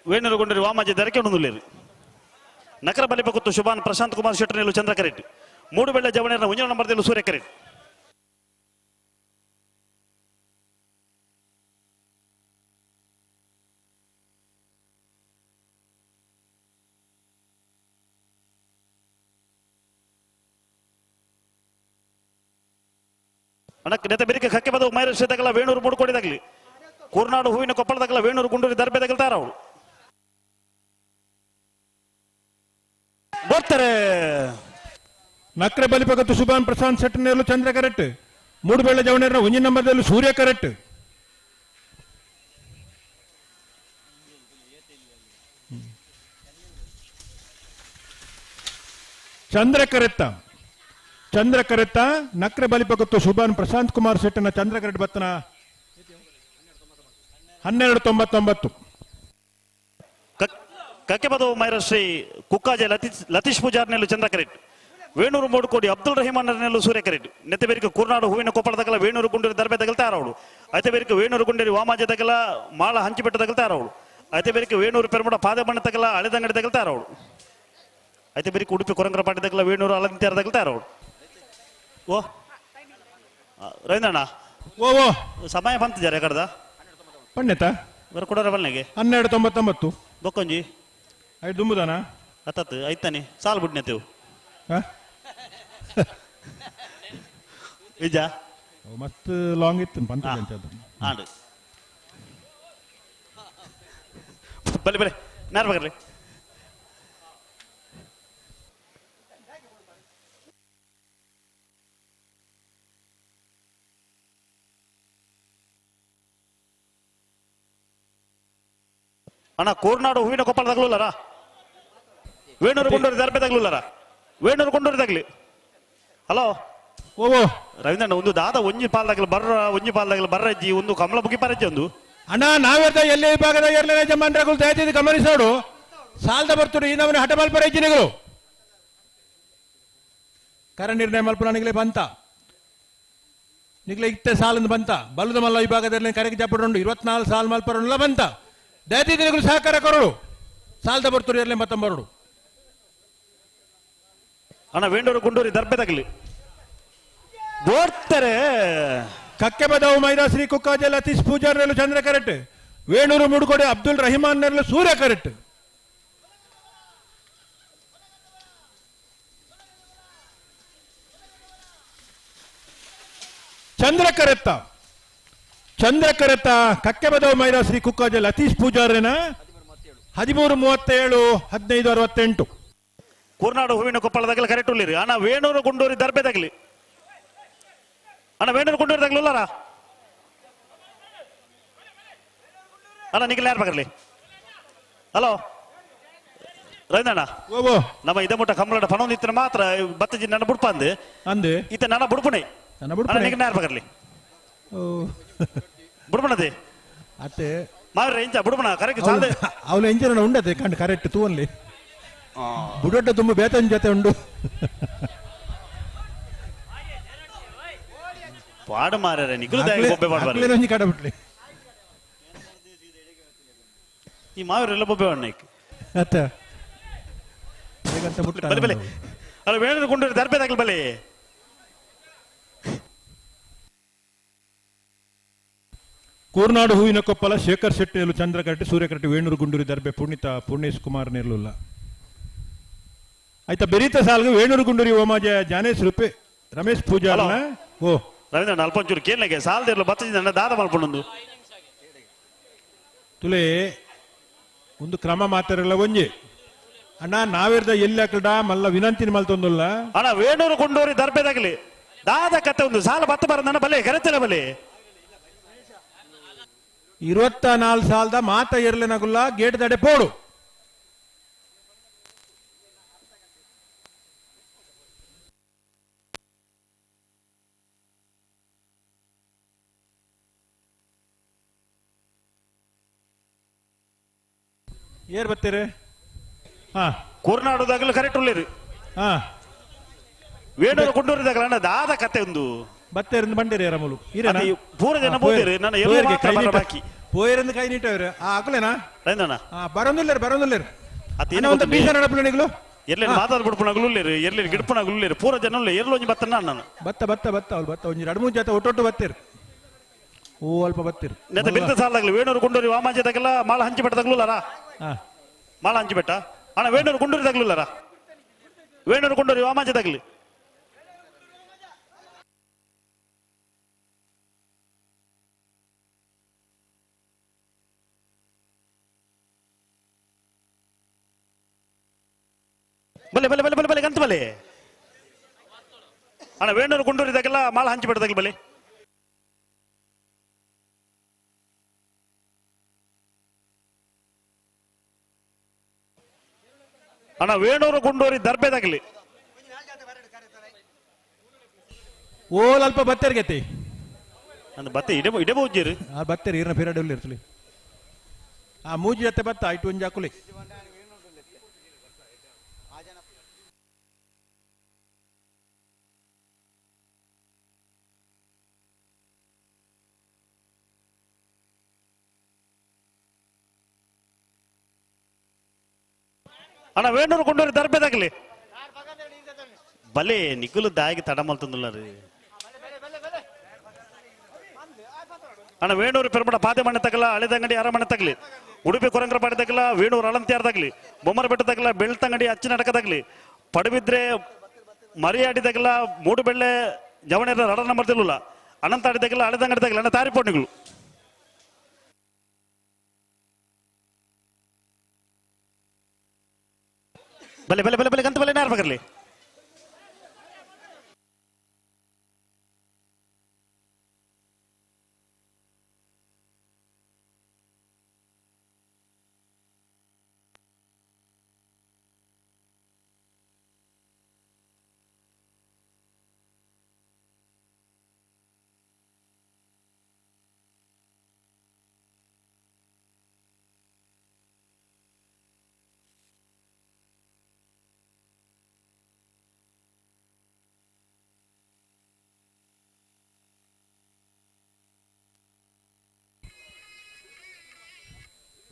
ವೇಣೂರು ಗುಂಡೂರಿ ವಾಮಾಜಿ ದರಕೆ ಉಂದುಲೇರು ನಕರ ಬಲಿಪಗುತ್ತು ಶುಭಾನ್ ಪ್ರಶಾಂತ್ ಕುಮಾರ್ ಶೆಟ್ಟರ್ನೆಲ್ಲು ಚಂದ್ರ ಕರೆಟ್ 3 ಬೆಳ್ಳ ಜವಣೇರ್ನ 1 ನಂಬರ್ದೆಲ್ಲು ಸೂರ್ಯ ಕರೆಟ್ ಅಣಕ್ಕೆ ನೆತ ಬೆರಿಕೆ ಕಕ್ಕೆ ಬದವು ಮೈರಶ್ಯದಾಗಲ್ಲ ವೇಣೂರು ಮೂಡ್ಕೊಡಿದಾಗ್ಲಿ ಕೂರ್ನಾಡು ಹೂವಿನ ಕೊಪ್ಪಳದಾಗಲ್ಲ ವೇಣೂರು ಗುಂಡೂರಿ ದರ್ಬೆದಾಗಲ್ತಾರ ಅವಳು ಬರ್ತಾರೆ ನಕ್ರೆ ಬಲಿಪಗತ್ತು ಶುಭಾನ್ ಪ್ರಶಾಂತ್ ಶೆಟ್ಟರ್ನೆಲ್ಲು ಚಂದ್ರ ಕರೆಟ್ 3 ಬೆಳ್ಳ ಜವಣೇರ್ನ 1 ನಂಬರ್ದೆಲ್ಲು ಸೂರ್ಯ ಕರೆಟ್ ಚಂದ್ರ ಕರೆತ್ತ ನಕ್ರೆ ಬಲಿಪಗತ್ತು ಶುಭಾನ್ ಪ್ರಶಾಂತ್ ಕುಮಾರ್ ಶೆಟ್ಟರ್ನ ಚಂದ್ರ ಕರೆಟ್ ಬತ್ತನ 12:99. ಕಕ್ಕೆ ಬದವು ಮೈರಶ್ರೀ ಕುಕ್ಕಾಜೆ ಲತೀಶ್ ಪೂಜಾರ್ನೆಲ್ಲು ಚಂದ್ರ ಕರೆಟ್ ವೇಣೂರು ಮೂಡ್ಕೋಡಿ ಅಬ್ದುಲ್ ರಹೀಮಾನ್ನೆಲ್ಲು ಸೂರ್ಯ ಕರೆಟ್ ನೆತ್ತೆ ಬೇರಿಕೆ ಕೂರ್ನಾಡು ಹೂವಿನ ಕೊಪ್ಪಳದಾಗಲ್ಲ ವೇಣೂರು ಗುಂಡೂರಿ ದರ್ಬೆದಾಗಲ್ತಾರ ಅವಳು ಐತೆ ಬೇರಿಕೆ ವೇಣೂರು ಗುಂಡೂರಿ ವಾಮಾಜದಾಗಲ್ಲ ಮಾಳ ಹಂಚಿಬೆಟ್ಟದಾಗಲ್ತಾರ ಅವಳು ಐತೆ ಬೇರಿಕೆ ವೇಣೂರು ಪೆರ್ಮುಡ ಪಾದಬಣ್ಣದಾಗಲ್ಲ ಹಳೆದಂಗಡಿ ತಗಲ್ತಾರ ಅವಳು ಐತೆ ಬೇರಿಕೆ ಉಡುಪಿ ಕೊರಂಗರ ಪಾಟಿದಾಗಲ್ಲ ವೇಣೂರು ಅಲಂತ್ಯಾರದಾಗಲ್ತಾರ ಅವಳು ಓ ರವೀಂದ್ರಣ್ಣ ಓ ಸಮಯ ಬಂತು ಜರ ಕಡ್ದ ಪಣ್ಣೆತ ಬರ ಕೊಡೋರ ಬಲ್ನೆಗೆ 12:99. ಬೊಕ್ಕೊಂಜಿ ಐದು ದುಂಬುದಾನ ಅತ್ತತ್ತು ಐತಾನೆ ಸಾಲ್ ಬಿಡ್ನೆತೆವು ನಿಜ ಮಸ್ತ್ ಲಾಂಗ್ ಇತ್ತು ಪಂತ ಆಡು ಬಲ್ಲಿ ಬಲ್ಲಿ ನಾರ್ ಬಗರ್ಲಿ ಅಣ್ಣ ಕೋರ್ನಾಡು ಹೂವಿನ ಕೊಪ್ಪಳದಾಗ್ಲೂಲ್ಲರ ವೇಣೂರು ಗುಂಡೂರಿ ದರ್ಬೆದಾಗ್ಲೂಲ್ಲರ ವೇಣೂರು ಗುಂಡೂರಿದಾಗ್ಲಿ ಹಲೋ ಓ ರವೀಂದ್ರಣ್ಣ ಒಂದು ದಾದ ಒಂಜಿ ಪಾಲ್ದಾಗಲಿ ಬರ್ರಜ್ಜಿ ಒಂದು ಕಮಲ ಬುಗಿ ಪರಜ್ಜಿ ಒಂದು ಅಣ್ಣ ನಾವೆದ ಎಲ್ಲೇ ವಿಭಾಗದ ಎರಡನೇ ಜಮಾನ್ರಗಳು ದಯచేసి ಗಮನಿಸೋಡು ಸಾಲ್ದ ಬರ್ತರು ಈ ನವನೇ ಹಠ ಮಲ್ಪರಜ್ಜಿನಿಗಳು ಕರ ನಿರ್ಣಯ ಮಲ್ಪನ ನಿಗಲೇ ಬಂತ ನಿಗಲೇ ಇತ್ತೆ ಸಾಲಂದು ಬಂತ ಬಲ್ಲದ ಮಲ್ಲ ವಿಭಾಗದಲ್ಲಿ ಕರೆಗೆ ಜಪ್ಪಡುಂಡು 24 ಸಾಲ್ ಮಲ್ಪರಲ್ಲ ಬಂತ ದಯచేసి ನಿಗಲು ಸಹಕಾರ ಕೊರಡು ಸಾಲ್ದ ಬರ್ತರು ಎರಡನೇ ಮತ್ತಂಬರಡು ಅಣ್ಣ ವೇಣೂರು ಗುಂಡೂರಿ ದರ್ಬೆದಾಗ್ಲಿ ಬೋರ್ತಾರೆ ಕಕ್ಕೆ ಬದವು ಮೈರಾ ಶ್ರೀ ಕುಕ್ಕಾಜೆ ಲತೀಶ್ ಪೂಜಾರ್ನೆಲ್ಲು ಚಂದ್ರ ಕರೆಟ್ ವೇಣೂರು ಮುಡುಕೋಡೆ ಅಬ್ದುಲ್ ರಹಿಮಾನ್ನೆಲ್ಲು ಸೂರ್ಯ ಕರೆಟ್ ಚಂದ್ರ ಕರೆತ್ತ ಕಕ್ಕೆ ಬದವು ಮೈರಾ ಶ್ರೀ ಕುಕ್ಕಾಜೆ ಲತೀಶ್ ಪೂಜಾರ್ನ 13:37 15:68. ಕೂರ್ನಾಡು ಹೂವಿನ ಕೊಪ್ಪಳದಾಗಲಿ ಕರೆಕ್ಟ್ ಉಳ್ಳಿರಿ ಅಣ್ಣ ವೇಣೂರು ಗುಂಡೂರಿ ದರ್ಬೆದಾಗ್ಲಿ ಅಣ್ಣ ವೇಣೂರು ಗುಂಡೂರಿದಾಗ್ಲುಲ್ಲಾರ ಅಣ್ಣ ನಿಗಲ್ ಯಾರು ಬಗರ್ಲಿ ಹಲೋ ರವೀಂದ್ರಣ್ಣ ನಮ್ಮ ಇದ ಮುಟ್ಟ ಕಂಬಳದ ಪಣ ನಿತ್ರ ಮಾತ್ರ ಬತ್ತಜಿ ನನ್ನ ಬುಡ್ಪ ಅಂದೆ ಈತ ನನ್ನ ಬುಡ್ಪುಣೆ ನಿಗಲ್ ಯಾರು ಬಗರ್ಲಿ ಬುಡ್ಪಣದೆ ಅತ್ತೆ ಮಾವ್ರೆ ಇಂಚ ಬುಡ್ಪಣ ಕರೆಕ್ಟ್ ಸಾಲ್ದೆ ಅವಳು ಎಂಜಿನ ಉಂಡತೆ ಕಂಡು ಕರೆಕ್ಟ್ ತೂವನ್ಲಿ ಬುಡೊಡ್ಡ ತುಂಬ ಬೇತನ ಜೊತೆ ಉಂಡು ಪಾಡು ಮಾರ್ಯಾರೆ ನಿಗುಲು ಬೊಬ್ಬೆ ಮಾಡ್ಬಾರ್ದು ಕಡಬಿಟ್ಲಿ ಈ ಮಾವರೆಲ್ಲ ಬೊಬ್ಬೆ ಮಾಡ್ನಾಯ್ತು ಅತ್ತ ಬಲೆ ಬಲೆ ಅಲ್ಲ ವೇಣೂರು ಗುಂಡೂರಿ ದರ್ಬೆದಾಗ್ಲಿ ಬಲೆ ಕೂರ್ನಾಡು ಹೂವಿನ ಕೊಪ್ಪಳ ಶೇಖರ್ ಶೆಟ್ಟಿಯಲು ಚಂದ್ರ ಕರೆಟ್ ಸೂರ್ಯ ಕರೆಟ್ ವೇಣೂರು ಗುಂಡೂರಿ ದರ್ಬೆ ಪುಣ್ಯೇಶ್ ಕುಮಾರ್ ನೆರ್ಲುಲ್ಲ ಆಯ್ತಾ ಬೆರೀತ ಸಾಲ್ಗೆ ವೇಣೂರು ಗುಂಡೂರಿ ಓಮಾಜ ಜಾನೇಶ್ ರೂಪೆ ರಮೇಶ್ ಪೂಜಾ ಓ ರವೀಂದ್ರ ಅಲ್ಪಂಚೂರು ಕೇಳಲಿಕ್ಕೆ ಸಾಲದಿರಲು ಬತ್ತಜಿ ನನ್ನ ದಾದ ಮಾಡ್ಕೊಂಡು ತುಲೆ ಒಂದು ಕ್ರಮ ಮಾತಾರಲ್ಲ ಒಂಜಿ ಅಣ್ಣ ನಾವಿರ್ದ ಎಲ್ಲಿ ಹಾಕಲ್ಡ ಮಲ್ಲ ವಿನಂತಿನ ಮಲ್ತೊಂದಲ್ಲ ಅಣ್ಣ ವೇಣೂರು ಗುಂಡೂರಿ ದರ್ಬೆದಾಗ್ಲಿ ದಾದ ಕತೆ ಒಂದು ಸಾಲ ಬತ್ತ ಬರ ನನ್ನ ಬಲೆ ಕರೆತಲ್ಲ ಬಲೆ 24 ಸಾಲದ ಮಾತ ಇರ್ಲೇನಾಗುಲ್ಲ ಗೇಟ್ ದಡೆ ಪೋಡು ಏರ್ ಬರ್ತೀರಿ ಕೂರ್ನಾಡುದಾಗಲೂ ಕರೆಕ್ಟ್ ಉಳ್ಳಿರಿ ವೇಣೂರು ಕೊಂಡೂರಿದಾಗ ದಾದ ಕತೆ ಒಂದು ಬತ್ತೇರಿಂದ ಬಂದಿರಿ ರಮಲು ಪೂರ ಜನ ಬೋದಿರಿ ನನ್ನ ಎಲ್ಲ ಮಾತ್ರ ಬರ ಬಾಕಿ ಪೋಯರಿಂದ ಕೈ ನೀಟವ್ರೆ ಹಾಕ್ಲೇನಾ ರೈಂದಣ್ಣ ಬರೋದಿಲ್ಲ ಅದೇನೋ ಬೀಜ ನಡಪಣಿಗಳು ಎಲ್ಲಿ ಮಾತಾಡ್ಬಿಡ್ಪುಣಗಳು ಎಲ್ಲಿ ಗಿಡ್ಪುಣಗಳು ಪೂರ ಜನ ಎಲ್ಲೋ ಬತ್ತನ ನಾನು ಬತ್ತ ಒಂಜಿ 2-3 ಜೊತೆ ಒಟ್ಟೊಟ್ಟು ಬತ್ತೀರಿ ಅಲ್ಪ ಬತ್ತೀರಿ ನೆತ್ತ ಬಿತ್ತ ಸಾಲಾಗ್ಲಿ ವೇಣೂರು ಕೊಂಡೂರಿ ವಾಮಾಂಜದಾಗೆಲ್ಲ ಮಾಳ ಹಂಚಿ ಬೆಟ್ಟದಾಗ್ಲೂಲಾರ ಮಾಳ ಹಂಚಿ ಬೆಟ್ಟ ಅಣ್ಣ ವೇಣೂರು ಕೊಂಡೂರಿದಾಗ್ಲೂಲಾರ ವೇಣೂರು ಕೊಂಡೂರಿ ವಾಮಾಂಜದಾಗ್ಲಿ ಬಲೆ ಗಂತ ಬಲೆ ಅಣ್ಣ ವೇಣೂರು ಕೊಂಡೂರಿದಾಗೆಲ್ಲ ಮಾಳ ಹಂಚಿ ಬೆಟ್ಟದಾಗ್ಲಿ ಬಲೆ ಅಣ್ಣ ವೇಣೂರು ಕೊಂಡೂರಿ ದರ್ಬೆದಾಗ್ಲಿ ಓಲ್ ಅಲ್ಪ ಬತ್ತೇರ್ಗೆತಿ ಅಂದ್ ಬತ್ತೆ ಇಡೆ ಬೋಜ್ಜಿರಿ ಬತ್ತೇರಿ ಈರ್ನ ಪೀರಿಯಡ್ ಇರ್ತಲಿ ಆ ಮೂಜಿ ಜೊತೆ ಬತ್ತ ಐಟು ಒಂಜಿ ಹಾಕುಲಿ ಅಣ್ಣ ವೇಣೂರು ಕೊಂಡೂರಿ ದರ್ಬೆದಾಗ್ಲಿ ಬಲೆ ನಿಗುಲು ದಾಯಿಗೆ ತಡಮಲ್ತಂದುಲ್ಲ ರೀ ಅಣ್ಣ ವೇಣೂರು ಪೆರ್ಮಡ ಪಾದೆ ಮಣ್ಣೆ ತಗಲ ಹಳೆದಂಗಡಿ ಅರಮನೆ ತಗಲಿ ಉಡುಪಿ ಕೊರಂಗ್ರಪಾಡಿ ತಗಲ ವೇಣೂರು ಅಳಂತ್ಯಾರ್ದಾಗ್ಲಿ ಬೊಮ್ಮರ ಬೆಟ್ಟ ತಗಲ ಬೆಳ್ತಂಗಡಿ ಅಚ್ಚಿನ ಅಡಕದಾಗ್ಲಿ ಪಡುಬಿದ್ರೆ ಮರಿಯಾಡಿ ತಗಲ ಮೂಡು ಬೆಳ್ಳೆ ಜವಣೆರ ರಡ ನಂಬರ್ತಿಲ್ಲ ಅನಂತಾಡಿ ತಗಲ ಹಳೆದಂಗಡಿ ತಗಲ ಅಣ್ಣ ತಾರಿಪೋಣಿಗಳು ಬಲೆ ಗಂತ ಬಲೆ ಯಾರು ಬಗರ್ಲಿ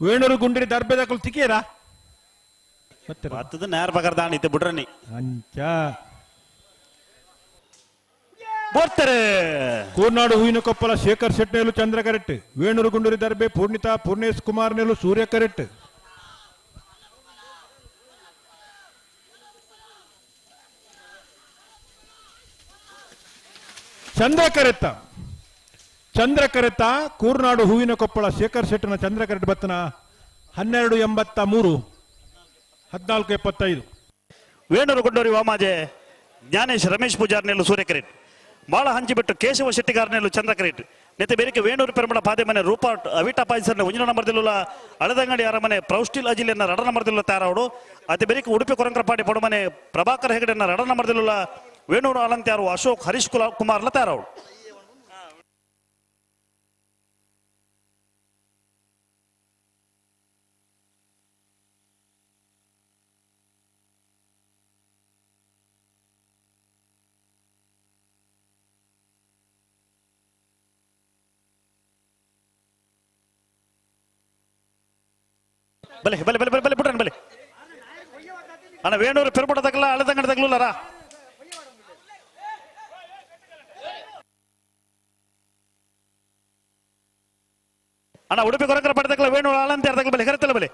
ವೇಣೂರು ಗುಂಡಿರಿ ದರ್ಬೆದಾಕಲು ತಿಕ್ಕಿಯರಾ ಹತ್ತದ ನೇರ ಬಗರ್ದಾಣ ಇತ್ತೆ ಬಿಡ್ರನಿ ಅಂಚ ಬರ್ತಾರೆ ಕೋರ್ನಾಡು ಹೂವಿನ ಕೊಪ್ಪಲ ಶೇಖರ್ ಶೆಟ್ನೇಲು ಚಂದ್ರ ಕರೆಟ್ ವೇಣೂರು ಗುಂಡೂರಿ ದರ್ಬೆ ಪೂರ್ಣಿತಾ ಪೂರ್ಣೇಶ್ ಕುಮಾರ್ ನೇಲು ಸೂರ್ಯ ಕರೆಟ್ ಚಂದ್ರ ಕರೆತ ಕೂರ್ನಾಡು ಹೂವಿನ ಕೊಪ್ಪಳ ಶೇಖರ್ ಶೆಟ್ಟನ ಚಂದ್ರ ಕರೆಟ್ ಬತ್ತನ 1283 1475 ವೇಣೂರು ಕೊಂಡೂರಿ ವಾಮಾಜೆ ಜ್ಞಾನೇಶ್ ರಮೇಶ್ ಪೂಜಾರ್ನೆಲ್ಲು ಸೂರ್ಯ ಕರೆಟ್ ಮಾಳ ಹಂಚಿಬಿಟ್ಟು ಕೇಶವ ಶೆಟ್ಟಿಗಾರ್ನೆಲ್ಲು ಚಂದ್ರ ಕರೆಟ್ ನೆತ್ತೆ ಬೇರೆಗೆ ವೇಣೂರು ಪೆರ್ಮಡ ಪಾದೆ ಮನೆ ರೂಪ ಅವಿಟ ಪಾಯಸರ್ನ ಒಂಜಿನ ನಂಬರ್ದಿಲ್ಲ ಹಳದಂಗಡಿ ಅರಮನೆ ಪ್ರೌಸ್ಟಿಲ್ ಅಜಿಲಿಯನ್ನ ರಡ ನಂಬರ್ದಿಲ್ಲ ತಾರಾವಡು ಅದೇ ಬೇರೆಗೆ ಉಡುಪಿ ಕೊರಂಕರಪಾಡಿ ಪೊಡಮನೆ ಪ್ರಭಾಕರ್ ಹೆಗಡೆಯನ್ನ ರಡ ನಂಬರ್ದಿಲ್ಲ ವೇಣೂರು ಅಲಂತ್ಯಾರು ಅಶೋಕ್ ಹರೀಶ್ ಕುಮಾರ್ಲ ತಾರಾವಡು ಬಲೆ ಬಿಡ್ರನ್ ಬಲೆ ಅಣ್ಣ ವೇಣೂರು ಪೆರ್ಮಡದಾಗಲ್ಲ ಹಳೆದಂಗಡದಾಗ್ಲೂಲಾರ ಅಣ್ಣ ಉಡುಪಿ ಕೊರಂಕರಪಾಡಿದಾಗಲ ವೇಣೂರು ಅಲಂತ್ಯಾರ್ದಾಗಲ ಬಲೆ ಕರೆತಲ್ಲ ಬಲೆ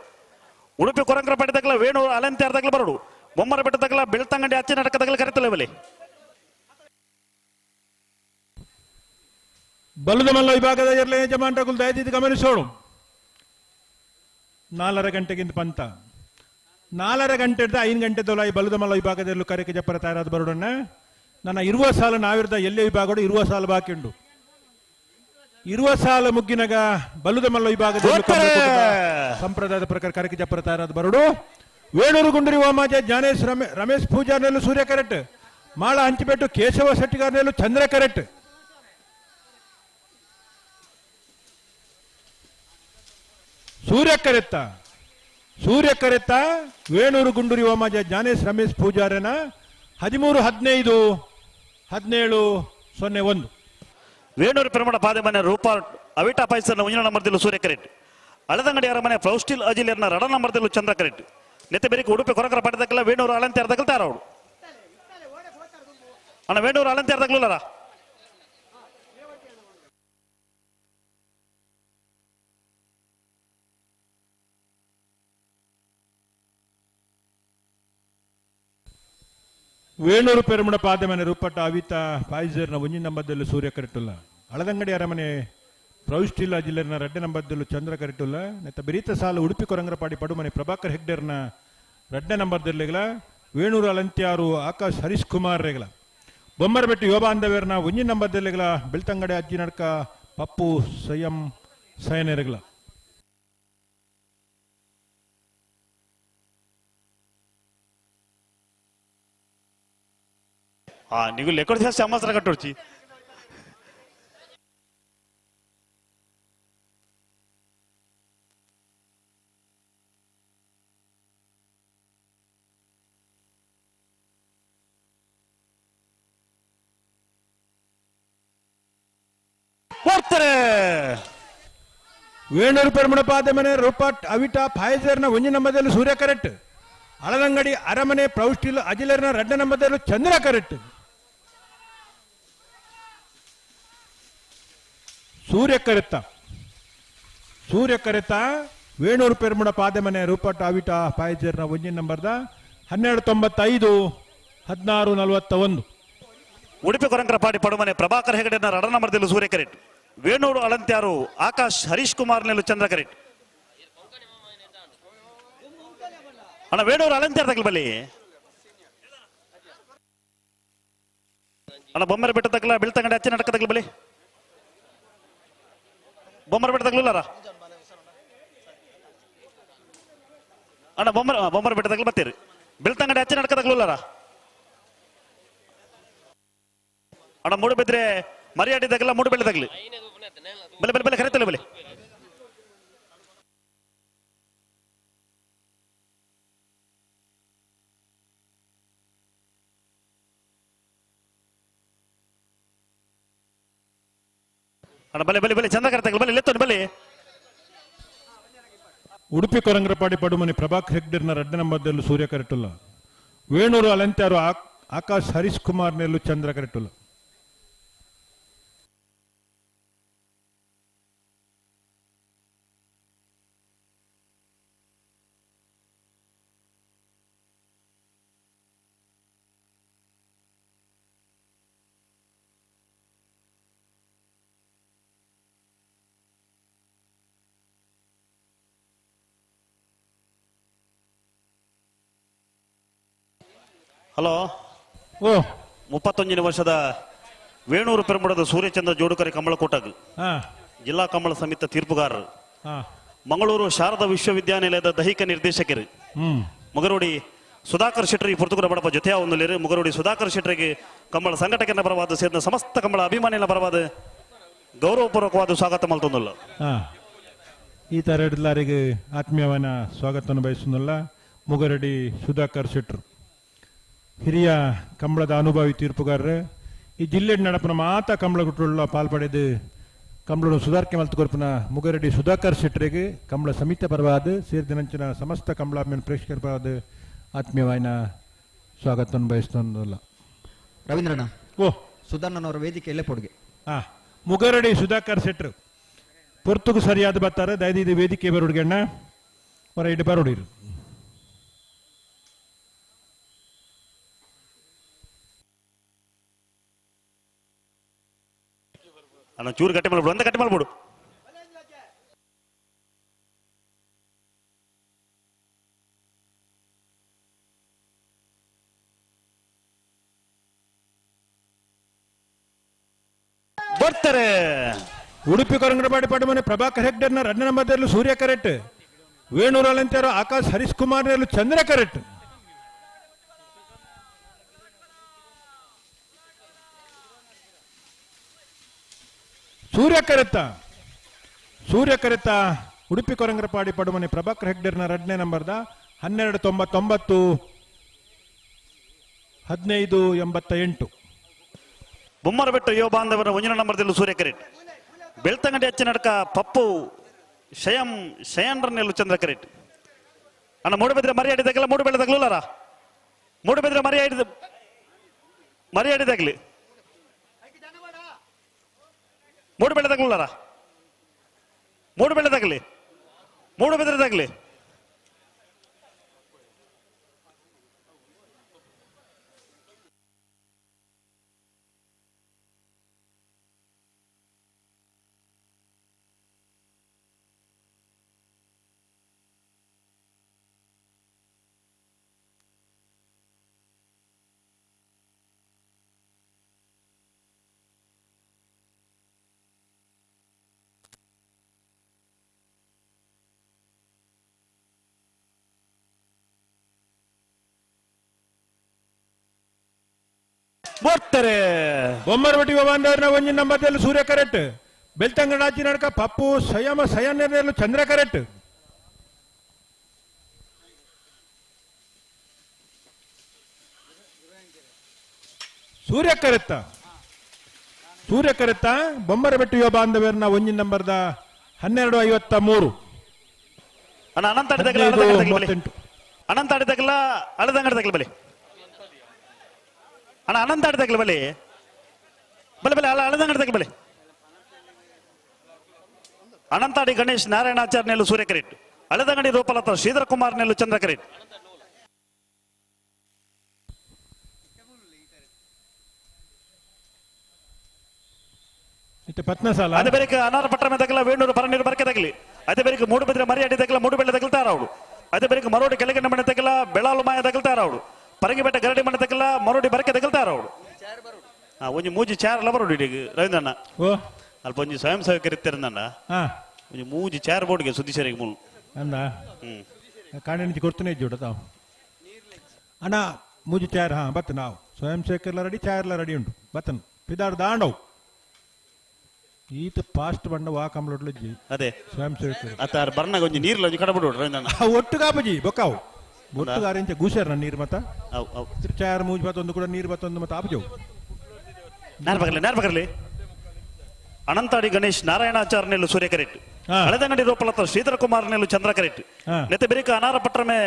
ಉಡುಪಿ ಕೊರಂಕರಪಾಡಿದಾಗಲ ವೇಣೂರು ಅಲಂತ್ಯಾರ್ದಾಗಲ ಬರೋಡು ಬೊಮ್ಮರ ಬೆಟ್ಟದಾಗಲ ಬೆಳ್ತಂಗಡಿ ಅಚ್ಚ ನಡಕದಾಗಲ ಕರೆತಲ್ಲ ಬಲೆ ಬಲುದ ಮಲ್ಲ ವಿಭಾಗದ ಎಲ್ಲ ಯಜಮಾನರುಗಳು ದಯವಿಟ್ಟು ಗಮನಿಸೋಣ 4 ಗಂಟೆಗಿಂತ ಪಂತ 4 ಗಂಟೆದ 5 ಗಂಟೆದಲ್ಲ ಈ ಬಲುದ ಮಲ್ಲ ವಿಭಾಗದಲ್ಲೂ ಕರೆಕೆ ಜಪ್ಪರ ತಯಾರಾದ ಬರೋಡನ್ನ ನನ್ನ ಇರುವ ಸಾಲ ನಾವಿರದ ಎಲ್ಲೇ ವಿಭಾಗಡು ಇರುವ ಸಾಲ ಬಾಕಿಂಡು ಇರುವ ಸಾಲ ಮುಗ್ಗಿನಾಗ ಬಲುದ ಮಲ್ಲ ವಿಭಾಗದಲ್ಲಿ ಸಂಪ್ರದಾಯದ ಪ್ರಕಾರ ಕರೆಕೆ ಜಪ್ಪರ ತಯಾರಾದ ಬರೋಡು ವೇಣೂರು ಗುಂಡೂರಿ ವಾಮಾಜೆ ಜ್ಞಾನೇಶ್ ರಮೇಶ್ ಪೂಜಾರ್ನೆಲ್ಲು ಸೂರ್ಯ ಕರೆಟ್ ಮಾಳ ಹಂಚಿಬೆಟ್ಟು ಕೇಶವ ಶೆಟ್ಟಿಗಾರ್ನೆಲ್ಲು ಚಂದ್ರ ಕರೆಟ್ ಸೂರ್ಯ ಕರೆತ್ತ ವೇಣೂರು ಗುಂಡೂರಿ ವಾಮಾಜ ಜ್ಞಾನೇಶ್ ರಮೇಶ್ ಪೂಜಾರನ 13-15-17-01. ವೇಣೂರು ಪೆರುಮಡ ಪಾದೆಮನೆ ರೂಪ ಅವಿಟಾ ಪೈಸರ್ನ ಒಂಜಿನ ನಂಬರ್ದಲ್ಲೂ ಸೂರ್ಯ ಕರೆಟ್ ಅಳದಂಗಡಿ ಅರಮನೆ ಪ್ರೌಸ್ಟಿಲ್ ಅಜಿಲಿಯರ್ನ ರಡ ನಂಬರ್ದಲ್ಲೂ ಚಂದ್ರ ಕರೆಟ್ ನೆತ್ತೆ ಬೆರಿಕೆ ಉಡುಪಿ ಕೊರಕರ ಪಡೆದಕ್ಕಲ್ಲ ವೇಣೂರು ಅಳಂತೆ ಅರ್ಧಕ್ಕಲ್ ತಾರವಳು ಅಣ್ಣ ವೇಣೂರು ಅಳಂತೆ ಅರ್ಧಕ್ಕಲ್ಲ ವೇಣೂರು ಪೆರುಮಡ ಪಾದಮನೆ ರೂಪಟ್ಟ ಅವಿತ ಫೈಜರ್ನ ಒಂಜಿ ನಂಬರ್ದಲ್ಲೂ ಸೂರ್ಯ ಕರೆಟ್ಟುಲ್ಲ ಅಳದಂಗಡಿ ಅರಮನೆ ಪ್ರೌಸ್ಟಿಲ್ ಜಿಲ್ಲೆನ ರೆಡ್ಡೆ ನಂಬರ್ದಲ್ಲೂ ಚಂದ್ರ ಕರೆಟ್ಟುಲ್ಲ ನೆತ್ತ ಬೆರೀತ ಸಾಲು ಉಡುಪಿ ಕೊರಂಗರಪಾಡಿ ಪಡುಮನೆ ಪ್ರಭಾಕರ್ ಹೆಗ್ಡೆರ್ನ ರೆಡ್ಡೆ ನಂಬರ್ದಲ್ಲಿಗಳ ವೇಣೂರು ಅಲಂತ್ಯಾರು ಆಕಾಶ್ ಹರೀಶ್ ಕುಮಾರ್ ರೇಗಲ ಬೊಮ್ಮರಬೆಟ್ಟು ಯೋಬಾಂಧವೇರ್ನ ಒಂಜಿ ನಂಬರ್ದಲ್ಲಿಗಳ ಬೆಳ್ತಂಗಡೆ ಅಜ್ಜಿ ನಡ್ಕ ಪಪ್ಪು ಸ್ವಯಂ ಸಯನೆರಗಲ ನೀವು ಲೆಕ್ಕ ಜಾಸ್ತಿ ಅಮ್ಮಸ್ತ್ರ ಕಟ್ಟೋಡ್ಚಿ ವೇಣೂರು ಪೆರುಮಡ ಪಾದಮನೆ ರೂಪಟ್ ಅವಿಟಾ ಫೈಜರ್ನ ಒಂಜಿ ನಂಬರ್ದಲ್ಲೂ ಸೂರ್ಯ ಕರೆಟ್ ಅಳದಂಗಡಿ ಅರಮನೆ ಪ್ರೌಸ್ಟಿಲ್ ಅಜಿಲರ್ನ ರೆಡ್ಡೆ ನಂಬರ್ದಲ್ಲೂ ಚಂದ್ರ ಕರೆಟ್ ಸೂರ್ಯ ಕರೆತ ವೇಣೂರು ಪೆರುಮಡ ಪಾದಮನೆ ರೂಪಟ್ ಅವಿಟಾ ಫೈಜರ್ನ ಒಂಜಿ ನಂಬರ್ದ 1295-1641. ಉಡುಪಿ ಕೊರಂಗರಪಾಡಿ ಪಡುಮನೆ ಪ್ರಭಾಕರ್ ಹೆಗಡೆನ ರಡ ನಂಬರ್ದಲ್ಲೂ ಸೂರ್ಯ ಕರೆಟ್ ವೇಣೂರು ಅಳಂತ್ಯಾರು ಆಕಾಶ್ ಹರೀಶ್ ಕುಮಾರ್ ನೆಲ್ಲು ಚಂದ್ರ ಕರೆಟ್ ಅಣ್ಣ ವೇಣೂರು ಅಳಂತ್ಯಾರ ತಗಲ್ ಬಲ್ಲಿ ಅಣ್ಣ ಬೊಮ್ಮರ ಬೆಟ್ಟ ತಗಲ ಬೆಳ್ತಂಗಡೆ ಅಚ್ಚೆ ನಡಕ ತಗಲ್ ಬಲ್ಲಿ ಬೊಮ್ಮರ ಬೆಟ್ಟ ತಗಲುಲ್ಲಾರ ಅಣ್ಣ ಬೊಮ್ಮರ ಬೆಟ್ಟ ತಗಲ್ ಬರ್ತೀರಿ ಬೆಳ್ತಂಗಡೆ ಅಚ್ಚೆ ನಡಕ ತಗಲುಲ್ಲಾರ ಅಣ್ಣ ಮೂಡುಬಿದ್ರೆ ಮರಿಯಾಡಿ ತಗಲ ಮೂಡುಬೆಳ್ಳೆ ತಗಲಿ ಬಲೆ ಬಲೆ ಬಲೆ ಕರೆತಲ್ಲ ಬಲೆ ಅಣ್ಣ ಬಲೆ ಬಲೆ ಬಲೆ ಚಂದ ಕರೆತಗಲ್ ಬಲೆ ಲೆತ್ತೋಣ ಬಲೆ ಉಡುಪಿ ಕೊರಂಗರಪಾಡಿ ಪಡುಮನೆ ಪ್ರಭಾಕರ್ ಹೆಗ್ಡೆರ್ನ ರೆಡ್ಡೆ ನಂಬರ್ದಲ್ಲೂ ಸೂರ್ಯ ಕರೆಟ್ಟುಲ್ಲ ವೇಣೂರು ಅಲಂತ್ಯಾರು ಆಕಾಶ್ ಹರೀಶ್ ಕುಮಾರ್ ನೆಲ್ಲು ಚಂದ್ರ ಕರೆಟ್ಟುಲ್ಲ ಹಲೋ 31 ವರ್ಷದ ವೇಣೂರು ಪೆರುಮಡದ ಸೂರ್ಯಚಂದ್ರ ಜೋಡುಕರೆ ಕಮಲಕೋಟಗ್ ಜಿಲ್ಲಾ ಕಮಲ ಸಮಿತಿ ತೀರ್ಪುಗಾರರು ಮಂಗಳೂರು ಶಾರದಾ ವಿಶ್ವವಿದ್ಯಾನಿಲಯದ ದೈಹಿಕ ನಿರ್ದೇಶಕರು ಮುಗರೋಡಿ ಸುಧಾಕರ್ ಶೆಟ್ಟಿ ಪುರ್ತುಗುರ ಬಡಪ ಜೊತೆಯ ಒಂದು ಮುಗರೋಡಿ ಸುಧಾಕರ್ ಶೆಟ್ಟರಿಗೆ ಕಂಬಳ ಸಂಘಟಕನ ಪರವಾದ ಸೇರಿದ ಸಮಸ್ತ ಕಂಬಳ ಅಭಿಮಾನಿಗಳ ಪರವಾದ ಗೌರವಪೂರ್ವಕವಾದ ಸ್ವಾಗತ ಮಲ್ತೊಂದಲ್ಲ ಈ ತರ ಎಲ್ಲರಿಗೆ ಆತ್ಮೀಯವಾದ ಸ್ವಾಗತವನ್ನು ಬಯಸುವುದಿಲ್ಲ ಮುಗರಡಿ ಸುಧಾಕರ್ ಶೆಟ್ರು ಹಿರಿಯ ಕಂಬಳದ ಅನುಭವಿ ತೀರ್ಪುಗಾರರು ಈ ಜಿಲ್ಲೆ ನಡಪನ ಮಾತ ಕಂಬಳ ಗುಟ್ಟುಳ್ಳ ಪಾಲ್ಪಡೆದು ಕಂಬಳ ಸುಧಾರಿಕೆ ಮಲ್ತು ಕೊರ್ಪನ ಮುಗರಡಿ ಸುಧಾಕರ್ ಶೆಟ್ಟರಿಗೆ ಕಂಬಳ ಸಮಿತಿ ಪರವಾದ ಸೇರಿದಂಚಿನ ಸಮಸ್ತ ಕಂಬಳ ಪ್ರೇಕ್ಷಕರ ಪರವಾದ ಆತ್ಮೀಯವಾದ ಸ್ವಾಗತವನ್ನು ಬಯಸ್ತಲ್ಲ ರವೀಂದ್ರಣ್ಣ ಸುಧಾರ್ಣನವರ ವೇದಿಕೆಯಲ್ಲೇ ಪೊಡ್ಗೆ ಮುಗರಡಿ ಸುಧಾಕರ್ ಶೆಟ್ರು ಪೊರ್ತುಗು ಸರಿಯಾದ ಬರ್ತಾರೆ ದಯದಿದ್ದು ವೇದಿಕೆ ಬರೋಡ್ಗಣ್ಣ ಹೊರ ಇಟ್ಟು ಬರೋಡಿರು ಅಣ್ಣ ಚೂರು ಗಟ್ಟಿ ಮಾಡ್ಬಿಡು ಒಂದೇ ಗಟ್ಟಿ ಮಾಡ್ಬಿಡು ಬರ್ತಾರೆ ಉಡುಪಿ ಕೊರಂಗರಪಾಡಿ ಪಡುಮನೆ ಪ್ರಭಾಕರ್ ಹೆಗ್ಡೆರ್ನ ರೆಡ್ಡೆ ನಂಬರ್ದಲ್ಲೂ ಸೂರ್ಯ ಕರೆಟ್ ವೇಣೂರು ಅಲಂತ್ಯಾರು ಆಕಾಶ್ ಹರೀಶ್ ಕುಮಾರ್ ನೆಲ್ಲು ಚಂದ್ರ ಕರೆಟ್ ಸೂರ್ಯ ಕರೆತ ಉಡುಪಿ ಕೊರಂಗರಪಾಡಿ ಪಡುಮನೆ ಪ್ರಭಾಕರ್ ಹೆಗ್ಡೆರ್ನ ರೆಡ್ನೆ ನಂಬರ್ದ 1299 1588. ಬೊಮ್ಮರಬೆಟ್ಟು ಯುವ ಬಾಂಧವರ 1 ನಂಬರ್ದಲ್ಲೂ ಸೂರ್ಯಕರೆಟ್. ಬೆಳ್ತಂಗಡಿ ಹೆಚ್ಚಿನ ನಡಕ ಪಪ್ಪು ಶಯನ್ರನ್ನೆಲ್ಲು ಚಂದ್ರಕರೆಟ್. ಅಣ್ಣ ಮೂಡುಬೆದ್ರೆ ಮರಿಯಾಡಿದಾಗಲ್ಲ ಮೂಡು ಬೆಳೆದಾಗ್ಲೂಲಾರ ಮೂಡುಬೆದ್ರೆ ಮರಿಯಾಡಿದಾಗ್ಲಿ ಮೂಡು ಬೆಳೆದಾಗ್ಲೂಲಾರ ಮೂಡು ಬೆಳೆದಾಗ್ಲಿ ಮೂಡು ಬೆದ್ರದಾಗ್ಲಿ ಬೊಮ್ಮರಬೆಟ್ಟು ಯುವ ಬಾಂಧವರ 1 ನಂಬರ್ದಲ್ಲೂ ಸೂರ್ಯ ಕರೆಟ್. ಬೆಳ್ತಂಗಡಿ ನಡಕ ಪಪ್ಪು ಶಯನ್ರನ್ನೆಲ್ಲು ಚಂದ್ರ ಕರೆಟ್. ಸೂರ್ಯ ಕರೆತ್ತ ಬೊಮ್ಮರಬೆಟ್ಟು ಯುವ ಬಾಂಧವರನ್ನ 1 ನಂಬರ್ದ 1253. ಅನಂತಾಡಿದಾಗಲ್ಲ ಅಳದಂಗಡದಾಗಲ ಬಲಿ ಅಣ್ಣ ಅನಂತಾಡಿದಾಗಲ ಬಲಿ ಬಲೆ ಅಳದಂಗಡದಾಗಲ ಬಲಿ ಅನಂತಾಡಿ ಗಣೇಶ್ ನಾರಾಯಣಾಚಾರ್ಯನೆಲ್ಲು ಸೂರ್ಯ ಕರೆಟ್. ಅಳದಂಗಡಿ ರೂಪಲತಾ ಶ್ರೀಧರ ಕುಮಾರ್ನೆಲ್ಲು ಚಂದ್ರ ಕರೆಟ್. ಅದೇ ಬೇರೆ ಅನಾರ ಪಟ್ಟಣ ತಗಲ ವೇಣೂರು ಪರನೀರು ಬರ್ಕೆ ತಗಲಿ. ಅದೇ ಬೇರೆ ಮೂಡುಬಿದ್ರೆ ಮರಿಯಾಡಿ ತಗಲ ಮೂಡು ಬೆಳೆ ತಗಲ್ತಾರ ಅವಳು. ಅದೇ ಬೇರೆ ಮರೋಡಿ ಕೆಳಗಡೆ ಮನೆ ತಗಲ ಬೆಳಾಲು ಮಾಯ ತಗಲ್ತಾರ ಅವಳು. ಪರಂಗಿಬೆಟ್ಟ ಗರಡಿ ಮನೆ ತಗಲ ಮರೋಡಿ ಬರ್ಕೆ ತಗಲ್ತಾರ ಅವಳು. ಒಂಜಿ ಮೂಜಿ ಚಾರ್ ಎಲ್ಲ ಬರೋಡಿ ರವೀಂದ್ರಣ್ಣ ಅಲ್ಪ ಒಂಜಿ ಸ್ವಯಂ ಸೇವಕರಿರ್ತಾರಣ್ಣ ಒಂಜಿ ಮೂಜಿ ಚಾರ್ ಬೋರ್ಡ್ಗೆ ಸುದ್ದಿಸರಿಗೆ ಮೂಲು ಅಂದ ಕಾಣಿ ಕೊಡ್ತಾನೆ ಇಜ್ಜುಡ ತಾವು ಅಣ್ಣ ಮೂಜಿ ಚಾರ್ ಹಾ ಬತ್ತ ನಾವು ಸ್ವಯಂ ಸೇವಕರ್ಲ ರೆಡಿ ಚಾರ್ಲ ರೆಡಿ ಉಂಟು ಬತ್ತನ್ ಪಿದಾರ್ ದಾಂಡವು ಈತ ಪಾಸ್ಟ್ ಬಂಡ ವಾ ಕಂಬ್ಲೊಡ್ಲಜ್ಜಿ ಅದೇ ಸ್ವಯಂ ಸೇವಕರು ಅತ್ತಾರ ಬರ್ನಾಗ ಒಂಜಿ ನೀರ್ಲ ಒಂಜಿ ಕಡಬಿಡು ರವೀಂದ್ರಣ್ಣ ಒಟ್ಟು ಕಾಪಜಿ ಬೊಕ್ಕಾವು ಒಟ್ಟುಗಾರಿಂಚ ಗೂಸರ್ನ ನೀರು ಮತ್ತ ಚಾರ್ ಮೂಜಿ ಬತ್ತೊಂದು ಕೂಡ ನೀರು ಬತ್ತೊಂದು ಮತ್ತ ಆಪಜವು ನಾರ್ಬಗರ್ಲಿ ಅನಂತಾಡಿ ಗಣೇಶ್ ನಾರಾಯಣಾಚಾರ್ಯನೆಲ್ಲು ಸೂರ್ಯ ಕರೆಟ್. ಹಳೆದಂಗಡಿ ರೂಪಲತಾ ಶ್ರೀಧರ ಕುಮಾರ್ನೆಲ್ಲು ಚಂದ್ರ ಕರೆಟ್. ನೆತೆ ಬೆರಿಕ ಅನಾರ ಪಟ್ರಮೆ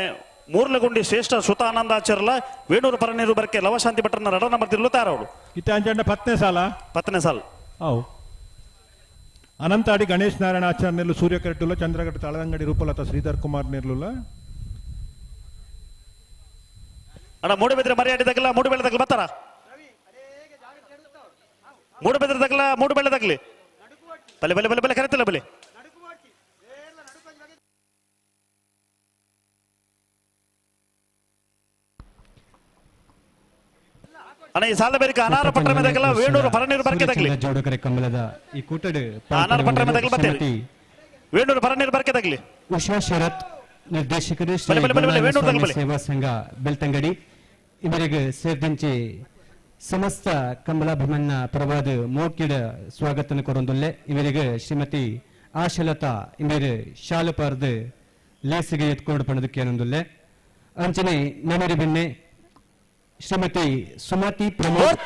ಮೂರ್ಲಗುಂಡಿ ಶ್ರೇಷ್ಠ ಸುತ ಆನಂದಾಚಾರ್ಯಲ ವೇಣೂರು ಪರನೀರು ಬರ್ಕೆ ಲವಶಾಂತಿ ಭಟ್ರನ ರಡ ನಂಬರ್ ತಿರ್ಲು ತಾರವಳು ಇತ್ತ ಪತ್ನೇ ಸಾಲ ಅವು ಅನಂತಾಡಿ ಗಣೇಶ್ ನಾರಾಯಣಾಚಾರ್ಯನೆಲ್ಲು ಸೂರ್ಯ ಕರೆಟ್ಟುಲ್ಲ ಚಂದ್ರ ಕರೆಟ್ ಹಳೆದಂಗಡಿ ರೂಪಲತಾ ಶ್ರೀಧರ ಕುಮಾರ್ ನೆರ್ಲುಲ್ಲ ಅಣ್ಣ ಮೂಡುಬೆದ್ರೆ ಮರಿಯಾಡಿದಾಗಲ್ಲ ಮೂಡು ಬೆಳೆ ತಗಲ ಬತ್ತಾರ ಮೂಡು ಬೆದ್ರೆ ತಗಲ ಮೂಡು ಬೆಳೆ ತಗಲಿ ಬಲೆ ಬಲೆ ಬಲೆ ಬಲೆ ಕರೆತಲ್ಲ ಬಲೆ ಅಣ್ಣ ಈ ಸಾಲ ಬೇರೆ ಅನಾರ ಪಟ್ಟಣ ತಗಲ ವೇಣೂರು ಪರನೀರು ಬರ್ಕೆ ತಗಲಿ ಜೋಡಕರೆ ಕಂಬಳದ ಈ ಕೂಟಡು ಅನಾರ ಪಟ್ಟಣ ತಗಲ ಬತ್ತೇರಿ ವೇಣೂರು ಪರನೀರು ಬರ್ಕೆ ತಗಲಿ. ಉಷಾ ಶರತ್ ನಿರ್ದೇಶಕರು ಸೇವಾ ಸಂಘ ಬೆಳ್ತಂಗಡಿ ಇವರಿಗೆ ಸೇರಿದಂತೆ ಸಮಸ್ತ ಕಮಲಾಭಿಮನ್ನ ಪರವಾದ ಮೋಕಿಡ ಸ್ವಾಗತನ ಕೊರೊಂದುಲ್ಲೆ. ಇವರಿಗೆ ಶ್ರೀಮತಿ ಆಶಲತಾ ಇವರ ಶಾಲಪಾರ್ದ ಲೇಸಿಗೆ ಎತ್ಕೊಂಡು ಪಣದಕ್ಕೆ ಅನ್ನೊಂದುಲ್ಲೆ. ಅಂಚನೆ ನಮರಿ ಬೆನ್ನೆ ಶ್ರೀಮತಿ ಸುಮತಿ ಪ್ರಮೋದ್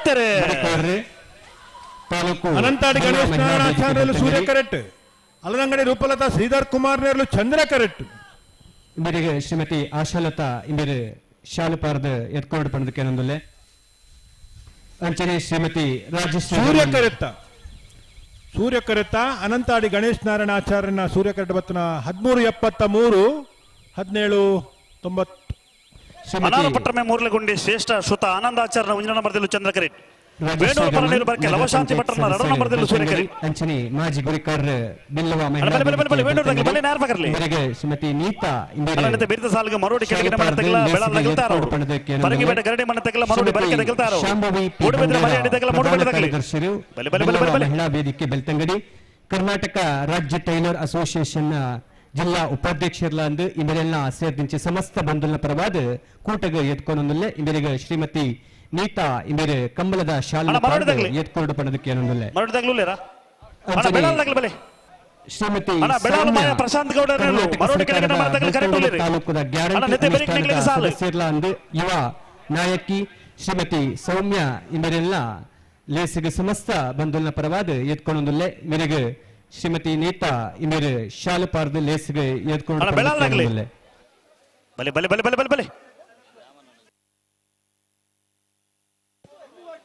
ತಾಲೂಕು ಅನಂತಾಡಿ ಗಣೇಶ್ ನಾರಾಯಣಾಚಾರ್ಯರು ಸೂರ್ಯ ಕರೆಟ್. ಅಲದಂಗಡಿ ರೂಪಲತಾ ಶ್ರೀಧರ್ ಕುಮಾರ್ ನೆರ್ಲು ಚಂದ್ರ ಕರೆಟ್. ಇವರಿಗೆ ಶ್ರೀಮತಿ ಆಶಾಲತಾ ಇವರ ಶಾಲಪಾರ್ದ ಎತ್ಕೊಂಡು ಪಣದಕ್ಕೆ ಅನ್ನೊಂದುಲ್ಲೆ. ಅಂಚನೆ ಶ್ರೀಮತಿ ರಾಜೇಶ್ವರಿ ಸೂರ್ಯ ಕರೆತ ಅನಂತಾಡಿ ಗಣೇಶ್ ನಾರಾಯಣಾಚಾರ್ಯನ ಸೂರ್ಯ ಕರೆಟ್ ಬತ್ತನ 1373 1790 ಅನಾರ ಪಟ್ಟಮೆ ಮೂರ್ಲಗುಂಡಿ ಶ್ರೇಷ್ಠ ಸುತ ಆನಂದಾಚಾರ್ಯನ 1 ನಂಬರ್ದಲ್ಲೂ ಚಂದ್ರ ಕರೆಟ್. ವೇಣೂರು ಪರನೀರು ಬರ್ಕೆ ಲವಶಾಂತಿ ಭಟ್ರನ ರಡ ನಂಬರ್ದಲ್ಲೂ ಸೂರ್ಯ ಕರೆಟ್. ಅಂಚನೆ ಮಾಜಿ ಗುರಿಕಾರ್ ಬಿಲ್ಲವ ಶ್ರೀಮತಿ ನೀತಾ ಇಂದಿರೆ ಬಿರ್ದ ಸಾಲ್ಗೆ ಮರೋಡಿ ಕೆಳಗಿನ ಮನೆ ತಗಲ ಬೆಳಾಲ ತಗಲ್ತಾರ ಅವರು. ಪರಂಗಿಬೆಟ್ಟ ಗರಡಿ ಮನೆ ತಗಲ ಮರೋಡಿ ಬರ್ಕೆ ತಗಲ್ತಾರ ಅವರು. ಮೂಡುಬೆದ್ರೆ ಮರಿಯಾಡಿ ತಗಲ ಮೂಡು ಬೆಳೆ ತಗಲಿ ಬಲೆ ಬಲೆ ಬಲೆ ಬಲೆ ಮಹಿಳಾ ವೇದಿಕೆ ಬೆಳ್ತಂಗಡಿ ಕರ್ನಾಟಕ ರಾಜ್ಯ ಟೈಲರ್ ಅಸೋಸಿಯೇಷನ್ ಜಿಲ್ಲಾ ಉಪಾಧ್ಯಕ್ಷರ್ಲ ಅಂದು ಇವರೆಲ್ಲ ಸೇರಿದಂತೆ ಸಮಸ್ತ ಬಂಧುಗಳ ಪರವಾದ ಕೂಟಗ ಎತ್ಕೊಂಡೊಂದುಲ್ಲೆ. ಇವರಿಗೆ ಶ್ರೀಮತಿ ನೀತಾ ಇವರ ಕಂಬಳದ ಶಾಲೆ ಎತ್ಕೊಂಡು ಪಣದಕ್ಕೆ ಅನ್ನೊಂದುಲ್ಲೆ. ಶ್ರೀಮತಿ ಪ್ರಶಾಂತ್ ಗೌಡ ತಾಲೂಕದ ಗ್ಯಾರಂಟಿ ಅಂದು ಯುವ ನಾಯಕಿ ಶ್ರೀಮತಿ ಸೌಮ್ಯ ಇಂಬರೆಲ್ಲ ಲೇಸಿಗೆ ಸಮಸ್ತ ಬಂಧುಲ್ನ ಪರವಾದ ಎತ್ಕೊಂಡೊಂದುಲ್ಲೆ ಮೆರೆಗೆ ಶ್ರೀಮತಿ ನೀತಾ ಇಮೇರು ಶಾಲು ಪಾರ್ದು ಲೇಸಿಗೆ ಎತ್ಕೊಂಡು ಬಲೆ ಬಲೆ ಬಲೆ ಬಲೆ ಬಲೆ ಬಲೆ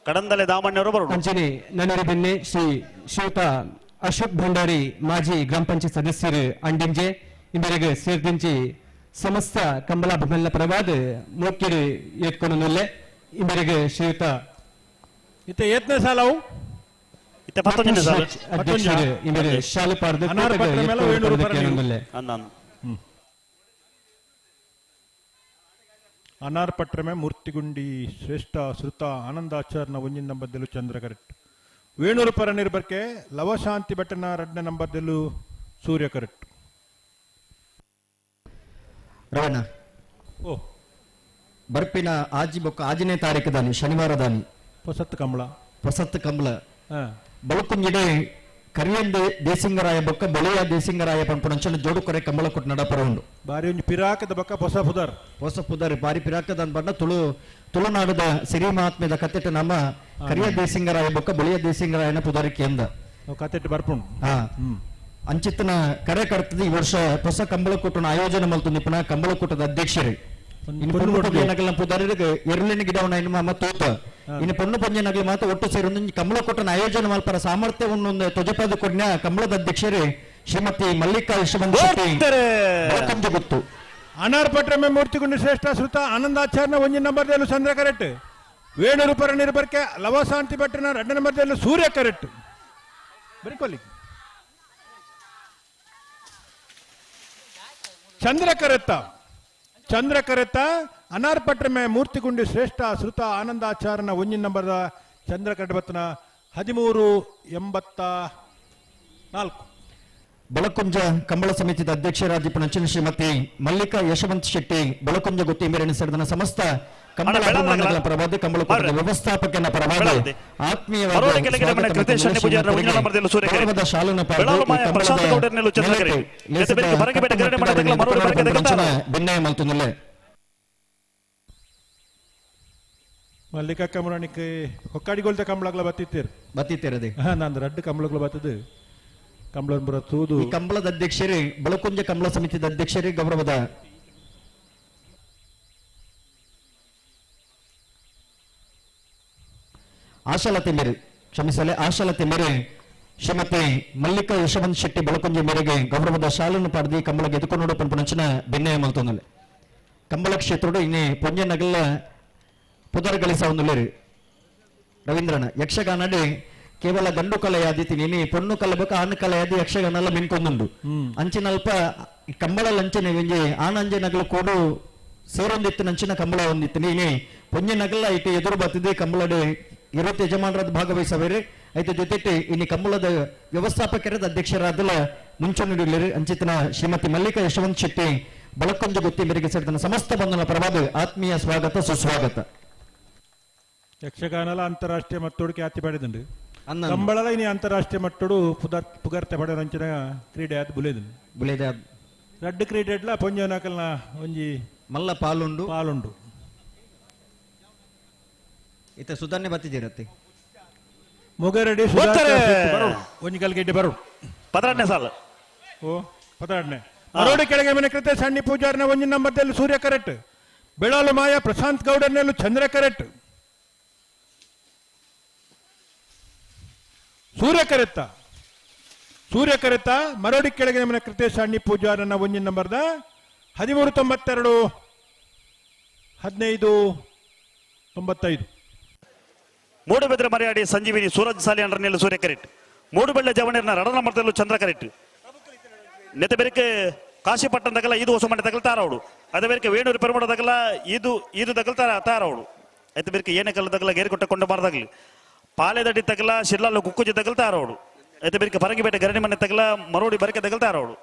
ಕಡಂದಲೆ ದಾಮಣ್ಣವರು ಬರೋದು ಅಂಚನೆ ನನ್ನರ ಬೆನ್ನೆ ಶ್ರೀ ಶ್ರೀಯುತ ಅಶೋಕ್ ಭಂಡಾರಿ ಮಾಜಿ ಗ್ರಾಮ ಪಂಚಾಯತ್ ಸದಸ್ಯರು ಅಂಡಿಂಜೆ ಇಂಬರೆಗೆ ಸೇರ್ದಿಂಚಿ ಸಮಸ್ತ ಕಂಬಳ ಬೆಲ್ಲ ಪರವಾದ ಮೋಕ್ಯರು ಎತ್ಕೊಂಡೊಂದುಲ್ಲೆ ಇಂಬರೆಗೆ ಶ್ರೀಯುತ ಇತ್ತೆ ಏತ್ನೇ ಸಾಲವು ಇತ್ತೆ 11ನೇ ಸಾಲ ಅಧ್ಯಕ್ಷರು ಇಂಬರೆ ಶಾಲು ಪಾರ್ದು ಅನಾರ್ ಪಟ್ರಮೆ ಮೂರ್ತಿಗುಂಡಿ ಶ್ರೇಷ್ಠ ಶ್ರುತ ಆನಂದಾಚಾರ್ನ ಒಂಜಿನ ನಂಬರ್ದಲ್ಲೂ ಚಂದ್ರ ಕರೆಕ್ಟ್ ವೇಣೂರು ಪರ ನಿರ್ಬರ್ಕೆ ಲವಶಾಂತಿ ಭಟ್ಟನ 2ನೇ ನಂಬರ್ದಲ್ಲೂ ಸೂರ್ಯ ಕರೆಕ್ಟ್ ರವಣ ಓ ಬರ್ಪಿನ ಆಜಿ ಬೊಕ್ಕ 6ನೇ ತಾರೀಕು ದಾನಿ ಶನಿವಾರ ದಾನಿ ಹೊಸತ್ತು ಕಂಬಳ ಬಳುಕುಂಜಿಡೆ ಕರಿಯಂದೆ ದೇಸಿಂಗರಾಯ ಬೊಕ್ಕ ಬಳಿಯ ದೇಸಿಂಗರಾಯ ಪಂಪುಣಂಚನ ಜೋಡು ಕೊರೆ ಕಂಬಳ ಕೊಟ್ಟು ನಡಪರ ಉಂಡು ಬಾರಿ ಒಂಜಿ ಪಿರಾಕದ ಬೊಕ್ಕ ಹೊಸ ಪುದರ್ ಬಾರಿ ಪಿರಾಕದ ಬಣ್ಣ ತುಳುನಾಡದ ಸಿರಿ ಮಹಾತ್ಮೆದ ಕತ್ತೆಟ ನಮ್ಮ ಕರಿಯ ದೇಸಿಂಗರಾಯ ಬೊಕ್ಕ ಬಳಿಯ ದೇಸಿಂಗರಾಯನ ಪುದರಿಕೆ ಎಂದ ಕತ್ತೆಟ್ ಬರ್ಪುಂಡು ಅಂಚಿತ್ತನ ಕರೆ ಕರ್ತದ ಈ ವರ್ಷ ಹೊಸ ಕಂಬಳ ಕೂಟನ ಆಯೋಜನೆ ಮಲ್ತು ನಿಪುಣ ಕಂಬಳ ಕೂಟದ ಅಧ್ಯಕ್ಷರೇ ಪೊಣ್ಣು ಪುದಾರಿಗೆ ಎರಳಿನ ಗಿಡವನ್ನ ಇನ್ನು ಮಮ್ಮ ತೂತ ಇನ್ನು ಪೊಣ್ಣು ಪಂಜನಗಲ ಮಾತ್ರ ಒಟ್ಟು ಸೇರಿ ಕಂಬಳ ಕೊಟ್ಟನ ಆಯೋಜನೆ ಮಲ್ಪರ ಸಾಮರ್ಥ್ಯವನ್ನ ತೊಜಪಾದ ಕೊಡ್ನ ಕಂಬಳದ ಅಧ್ಯಕ್ಷರೇ ಶ್ರೀಮತಿ ಮಲ್ಲಿಕಾ ಯಶವಂತ ಗೊತ್ತು ಅನಾರ್ ಪಟ್ರಮೆ ಮೂರ್ತಿಗುಂಡಿ ಶ್ರೇಷ್ಠ ಶ್ರುತ ಆನಂದಾಚಾರ್ನ ಒಂಜಿನ ನಂಬರ್ದಲ್ಲೂ ಚಂದ್ರ ಕರೆಕ್ಟ್ ವೇಣೂರು ಪರ ನಿರ್ಬರ್ಕೆ ಲವಶಾಂತಿ ಭಟ್ಟನ 2ನೇ ನಂಬರ್ದಲ್ಲೂ ಸೂರ್ಯ ಕರೆಕ್ಟ್ ಬರಿಕೊಲ್ಲಿ ಚಂದ್ರ ಕರೆತ್ತ ಅನಾರ್ ಪಟ್ರಮೆ ಮೂರ್ತಿಗುಂಡಿ ಶ್ರೇಷ್ಠ ಶ್ರುತ ಆನಂದಾಚಾರ್ನ ಒಂಜಿನ ನಂಬರ್ದ ಚಂದ್ರ ಕರೆಬತ್ತನ 1384 ಬಳಕುಂಜ ಕಂಬಳ ಸಮಿತಿಯ ಅಧ್ಯಕ್ಷರಾದ ಪಂಚನ ಶ್ರೀಮತಿ ಮಲ್ಲಿಕಾ ಯಶವಂತ್ ಶೆಟ್ಟಿ ಬಳಕುಂಜ ಗೊತ್ತಿ ಮೇರೆನ ಸೇರಿದ ಸಮಸ್ತ ಕಂಬಳ ಅಭಿಮಾನಿಗಳ ಪರವಾದ ಕಂಬಳ ಕೂಟದ ವ್ಯವಸ್ಥಾಪಕನ ಪರವಾದ ಆತ್ಮೀಯವಾದ ಶಾಲನ ಭಿನ್ನಯ ಮಲ್ತುನಲ್ಲೇ ಮಲ್ಲಿಕಾ ಕಮರಾಣಿಕೆ ಹೊಕ್ಕಾಡಿಗೊಳ್ತ ಕಂಬಳಗಳ ಬತ್ತಿತ್ತೇರದೆ ನಾನು 2 ಕಂಬಳಗಳು ಬತ್ತದು ಕಂಬಳ ಬರತೂದು ಕಂಬಳದ ಅಧ್ಯಕ್ಷರೇ ಬಳಕುಂಜ ಕಂಬಳ ಸಮಿತಿಯ ಅಧ್ಯಕ್ಷರೇ ಗೌರವದ ಆಶಾಲತೆ ಮೇರೆ ಕ್ಷಮಿಸಲೆ ಆಶಾಲತೆ ಮೇರೆ ಶ್ರೀಮತಿ ಮಲ್ಲಿಕಾ ಯಶವಂತ್ ಶೆಟ್ಟಿ ಬಳಕುಂಜ ಮೇರೆಗೆ ಗೌರವದ ಶಾಲನ್ನು ಪಡೆದು ಕಂಬಳ ಗೆದ್ದುಕೊಂಡು ಪಂಪನಂಚನ ಭಿನ್ನಯ ಮಲ್ತೊಂದಲೆ ಕಂಬಳ ಕ್ಷೇತ್ರದ ಇನ್ನೇ ಪೊಂಜ ನಗಲ ಪುದರ್ ಗಳಿಸ ಒಂದುಲೇರಿ ರವೀಂದ್ರನ ಯಕ್ಷಗಾನಡೆ ಕೇವಲ ಗಂಡು ಕಲೆಯಾದಿತಿ ನೀನಿ ಪೊಣ್ಣು ಕಲೆ ಬೇಕು ಆಣ್ ಕಲೆಯಾದಿ ಯಕ್ಷಗಾನೆಲ್ಲ ಮಿನ್ಕೊಂದುಂಡು ಅಂಚಿನಲ್ಪ ಕಂಬಳ ಲಂಚನೆ ವೆಂಜಿ ಆಣಂಜೆ ನಗಲು ಕೂಡು ಸೇರೊಂದಿತ್ತು ನಂಚಿನ ಕಂಬಳ ಒಂದಿತ್ತು ನೀನಿ ಪೊಂಜೆ ನಗಲ ಐತೆ ಎದುರು ಬತ್ತಿದೆ ಕಂಬಳಡೆ 20 ಯಜಮಾನರದ ಭಾಗವಹಿಸಬೇರೆ ಐತೆ ಜೊತೆ ಇನ್ನು ಕಂಬಳದ ವ್ಯವಸ್ಥಾಪಕರದ ಅಧ್ಯಕ್ಷರಾದಲ್ಲ ಮುಂಚೂಣಿಯಲ್ಲಿ ಅಂಚಿತನ ಶ್ರೀಮತಿ ಮಲ್ಲಿಕಾ ಯಶವಂತ್ ಶೆಟ್ಟಿ ಬಳಕೊಂಜ ಗೊತ್ತಿ ಮೇರೆಗೆ ಸೇರಿದ ಸಮಸ್ತ ಬಂಧನ ಪರವಾದ ಆತ್ಮೀಯ ಸ್ವಾಗತ ಸುಸ್ವಾಗತ ಯಕ್ಷಗಾನಲ ಅಂತಾರಾಷ್ಟ್ರೀಯ ಮಟ್ಟೋಡು ಖ್ಯಾತಿ ಪಡೆದುಂಡು ಕಂಬಳಲ ಇನಿ ಅಂತಾರಾಷ್ಟ್ರೀಯ ಮಟ್ಟೋಡು ಪುಗರ್ತೆ ಪಡೆದಂಚಿನ ಕ್ರೀಡೆ ಆದ ಬುಲೇದ 2 ಕ್ರೀಡೆಡ್ಲ ಪೊಂಜನಕಲ್ನ ಒಂಜಿ ಮಲ್ಲ ಪಾಲುಂಡು ಇತ ಸುಧಾರಣೆ ಬತ್ತಿದಿರತ್ತೆ ಮೊಗರಡಿ ಒಂಜಿ ಕಲ್ಗೆಡ್ಡೆ ಬರು 18ನೇ ಸಾಲ ಓ 18ನೇ ಮರೋಡಿ ಕೆಳಗೆ ಮನೆ ಕೃತ್ಯ ಸಣ್ಣಿ ಪೂಜಾರ್ನ ಒಂಜಿನ ನಂಬರ್ದಲ್ಲಿ ಸೂರ್ಯ ಕರೆಕ್ಟ್ ಬೆಳಾಲು ಮಾಯ ಪ್ರಶಾಂತ್ ಗೌಡರ್ನಲ್ಲೂ ಚಂದ್ರ ಕರೆಕ್ಟ್ ಸೂರ್ಯ ಕರೆತ್ತ ಮರೋಡಿ ಕೆಳಗೆ ಮನೆ ಕೃತ್ಯ ಸಣ್ಣಿ ಪೂಜಾರನ ಒಂಜಿನ ನಂಬರ್ದ 1392 1595 ಮೂಡುಬೆದ್ರೆ ಮರೆಯಾಡಿ ಸಂಜೀವಿನಿ ಸೂರಜ್ ಸಾಲಿ ಅಂಡರ್ನೆಲ್ಲು ಸೂರ್ಯ ಕರೆಕ್ಟ್ ಮೂಡುಬೆಳ್ಳ ಜವಣರ್ನ 2ನೇ ನಂಬರ್ದಲ್ಲೂ ಚಂದ್ರ ಕರೆಕ್ಟ್ ನೆತೆ ಬೆರಕೆ ಕಾಶಿಪಟ್ಟಣ ತಗಲ ಇದು ಹೊಸ ಮನೆ ತಗಲ್ತಾರವಳು ಅದೇ ಬೇರೆ ವೇಣೂರು ಪೆರುಮಡ ತಗಲ ಇದು ತಗಲ್ತಾರ ತಾರವಳು ಐತೆ ಬೇರೆ ಏನೇ ಕಲ್ಲ ತಗಲ ಗೇರಿ ಕೊಟ್ಟ ಕೊಂಡ ಮಾರದಾಗ್ಲಿ ಪಾಲೆದಡ್ಡಿ ತಗಲ ಶಿರ್ಲಾಲು ಕುಕ್ಕುಜಿ ತಗಲ್ತಾರವಳು ಐತೆ ಬೇರೆ ಪರಂಗಿಪೇಟೆ ಗರಣಿ ಮನೆ ತಗಲ ಮರೋಡಿ ಬರಕೆ ತಗಲ್ತಾರವಳು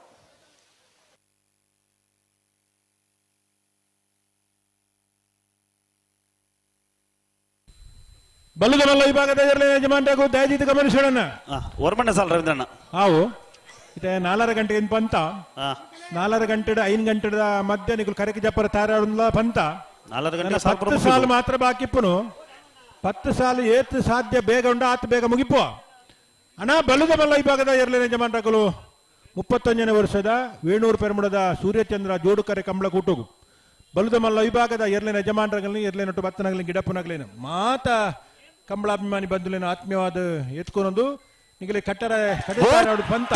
ಬಲ್ಲುದಲ್ಲ ವಿಭಾಗದ ಯಜಮಾನರಾಗು ದಯದಿದ್ದು ಗಮನಿಸೋಣ ವರ್ಮಣ್ಣ ಸಾಲ ರವೀಂದ್ರಣ್ಣ ಹಾವು ಇತ್ತೆ 4 ಗಂಟೆಗೆ ಪಂತ 4 ಗಂಟೆ 5 ಗಂಟೆ ಮಧ್ಯ ನಿಗುಲು ಕರೆಗೆ ಜಪ್ಪರ ತಾರಾಡುಲ್ಲ ಪಂತ 4 ಗಂಟೆ 10 ಸಾಲು ಮಾತ್ರ ಬಾಕಿಪ್ಪುನು 10 ಸಾಲು ಏತ್ ಸಾಧ್ಯ ಬೇಗ ಉಂಡ ಆತ ಬೇಗ ಮುಗಿಪುವ ಅಣ್ಣ ಬಲುದ ಮಲ್ಲ ವಿಭಾಗದ ಎರಲಿನ ಯಜಮಾನರುಗಳು 31ನೇ ವರ್ಷದ ವೇಣೂರು ಪೆರ್ಮುಡದ ಸೂರ್ಯಚಂದ್ರ ಜೋಡುಕರೆ ಕಂಬಳ ಕೂಟುಗು ಬಲುದ ಮಲ್ಲ ವಿಭಾಗದ ಎರಲಿನ ಯಜಮಾನರುಗಳನ್ನ ಎರಲಿನಟ್ಟು ಬತ್ತನಗಲಿ ಗಿಡಪ್ಪನಗಲಿನ ಮಾತ ಕಂಬಳಾಭಿಮಾನಿ ಬಂಧುಲಿನ ಆತ್ಮೀಯವಾದ ಎತ್ಕೊನೊಂದು ನಿಗಲಿ ಕಟ್ಟಡ ಪಂತ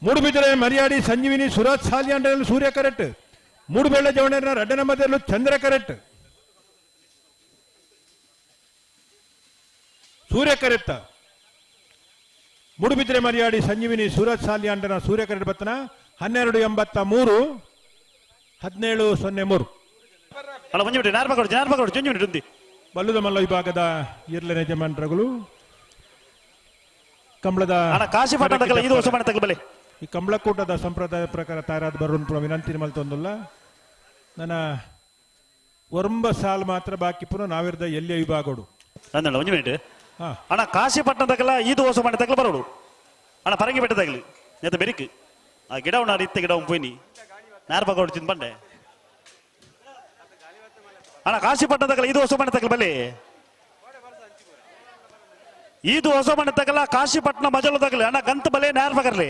ಮೂಡುಬಿದಿರೆ ಮರಿಯಾಡಿ ಸಂಜೀವಿನಿ ಸುರತ್ ಸಾಲಿಯಾಂಡಲು ಸೂರ್ಯ ಕರೆಟ್ ಮೂಡುಬೆಳ್ಳ ಜವಣೇರಿನ ರಡ್ಡನ ಮಧ್ಯದಲ್ಲೂ ಚಂದ್ರ ಕರೆಟ್ ಸೂರ್ಯ ಕರೆತ್ತ ಮೂಡುಬಿದಿರೆ ಮರಿಯಾಡಿ ಸಂಜೀವಿನಿ ಸೂರತ್ ಸಾಲಿಯಾಂಡನ ಸೂರ್ಯ ಕರೆಟ್ ಬತ್ತನ 1283 1703 ಬಲ್ಲುದ ಮಲ್ಲ ವಿಭಾಗದ ಇರ್ಲಿನ ಯಜಮಾನರುಗಳು ಕಂಬಳದ ಈ ಕಂಬಳಕೂಟದ ಸಂಪ್ರದಾಯ ಪ್ರಕಾರ ತಯಾರಾದ ಬರುವ ವಿನಂತಿ ಮಲ್ತೊಂದಲ್ಲ ನನ್ನ ಒರಂಬ ಸಾಲ್ ಮಾತ್ರ ಬಾಕಿ ಪುನಃ ನಾವಿರ್ದ ಎಲ್ಲಿಯ ವಿಭಾಗಡು ಒಂದು ಮಿನಿಟ್ ಅಣ್ಣ ಕಾಶಿಪಟ್ಟಣದಾಗಲ್ಲ ಇದು ಹೊಸ ಮನೆ ತಗಲ ಬರೋಡು ಅಣ್ಣ ಪರಂಗಿ ಬೆಟ್ಟದಾಗಲಿ ನೆತ್ತ ಬೆರಿಕ್ ಆ ಗಿಡ ಉಣ್ಣ ಇತ್ತ ಗಿಡ ಪೋಯ್ನಿ ನಾರ್ ಬಾಗೋಡು ತಿಂದು ಬಂಡೆ ಅಣ್ಣ ಕಾಶಿಪಟ್ಟಣದಾಗಲ್ಲ ಇದು ಹೊಸ ಮನೆ ತಗಲ ಬಲ್ಲಿ ಇದು ಹೊಸ ಮನೆ ತಗಲ ಕಾಶಿಪಟ್ಟಣ ಮಜಲು ತಗಲಿ ಅಣ್ಣ ಗಂತ ಬಲೆ ನಾರ್ ಬಗರ್ಲಿ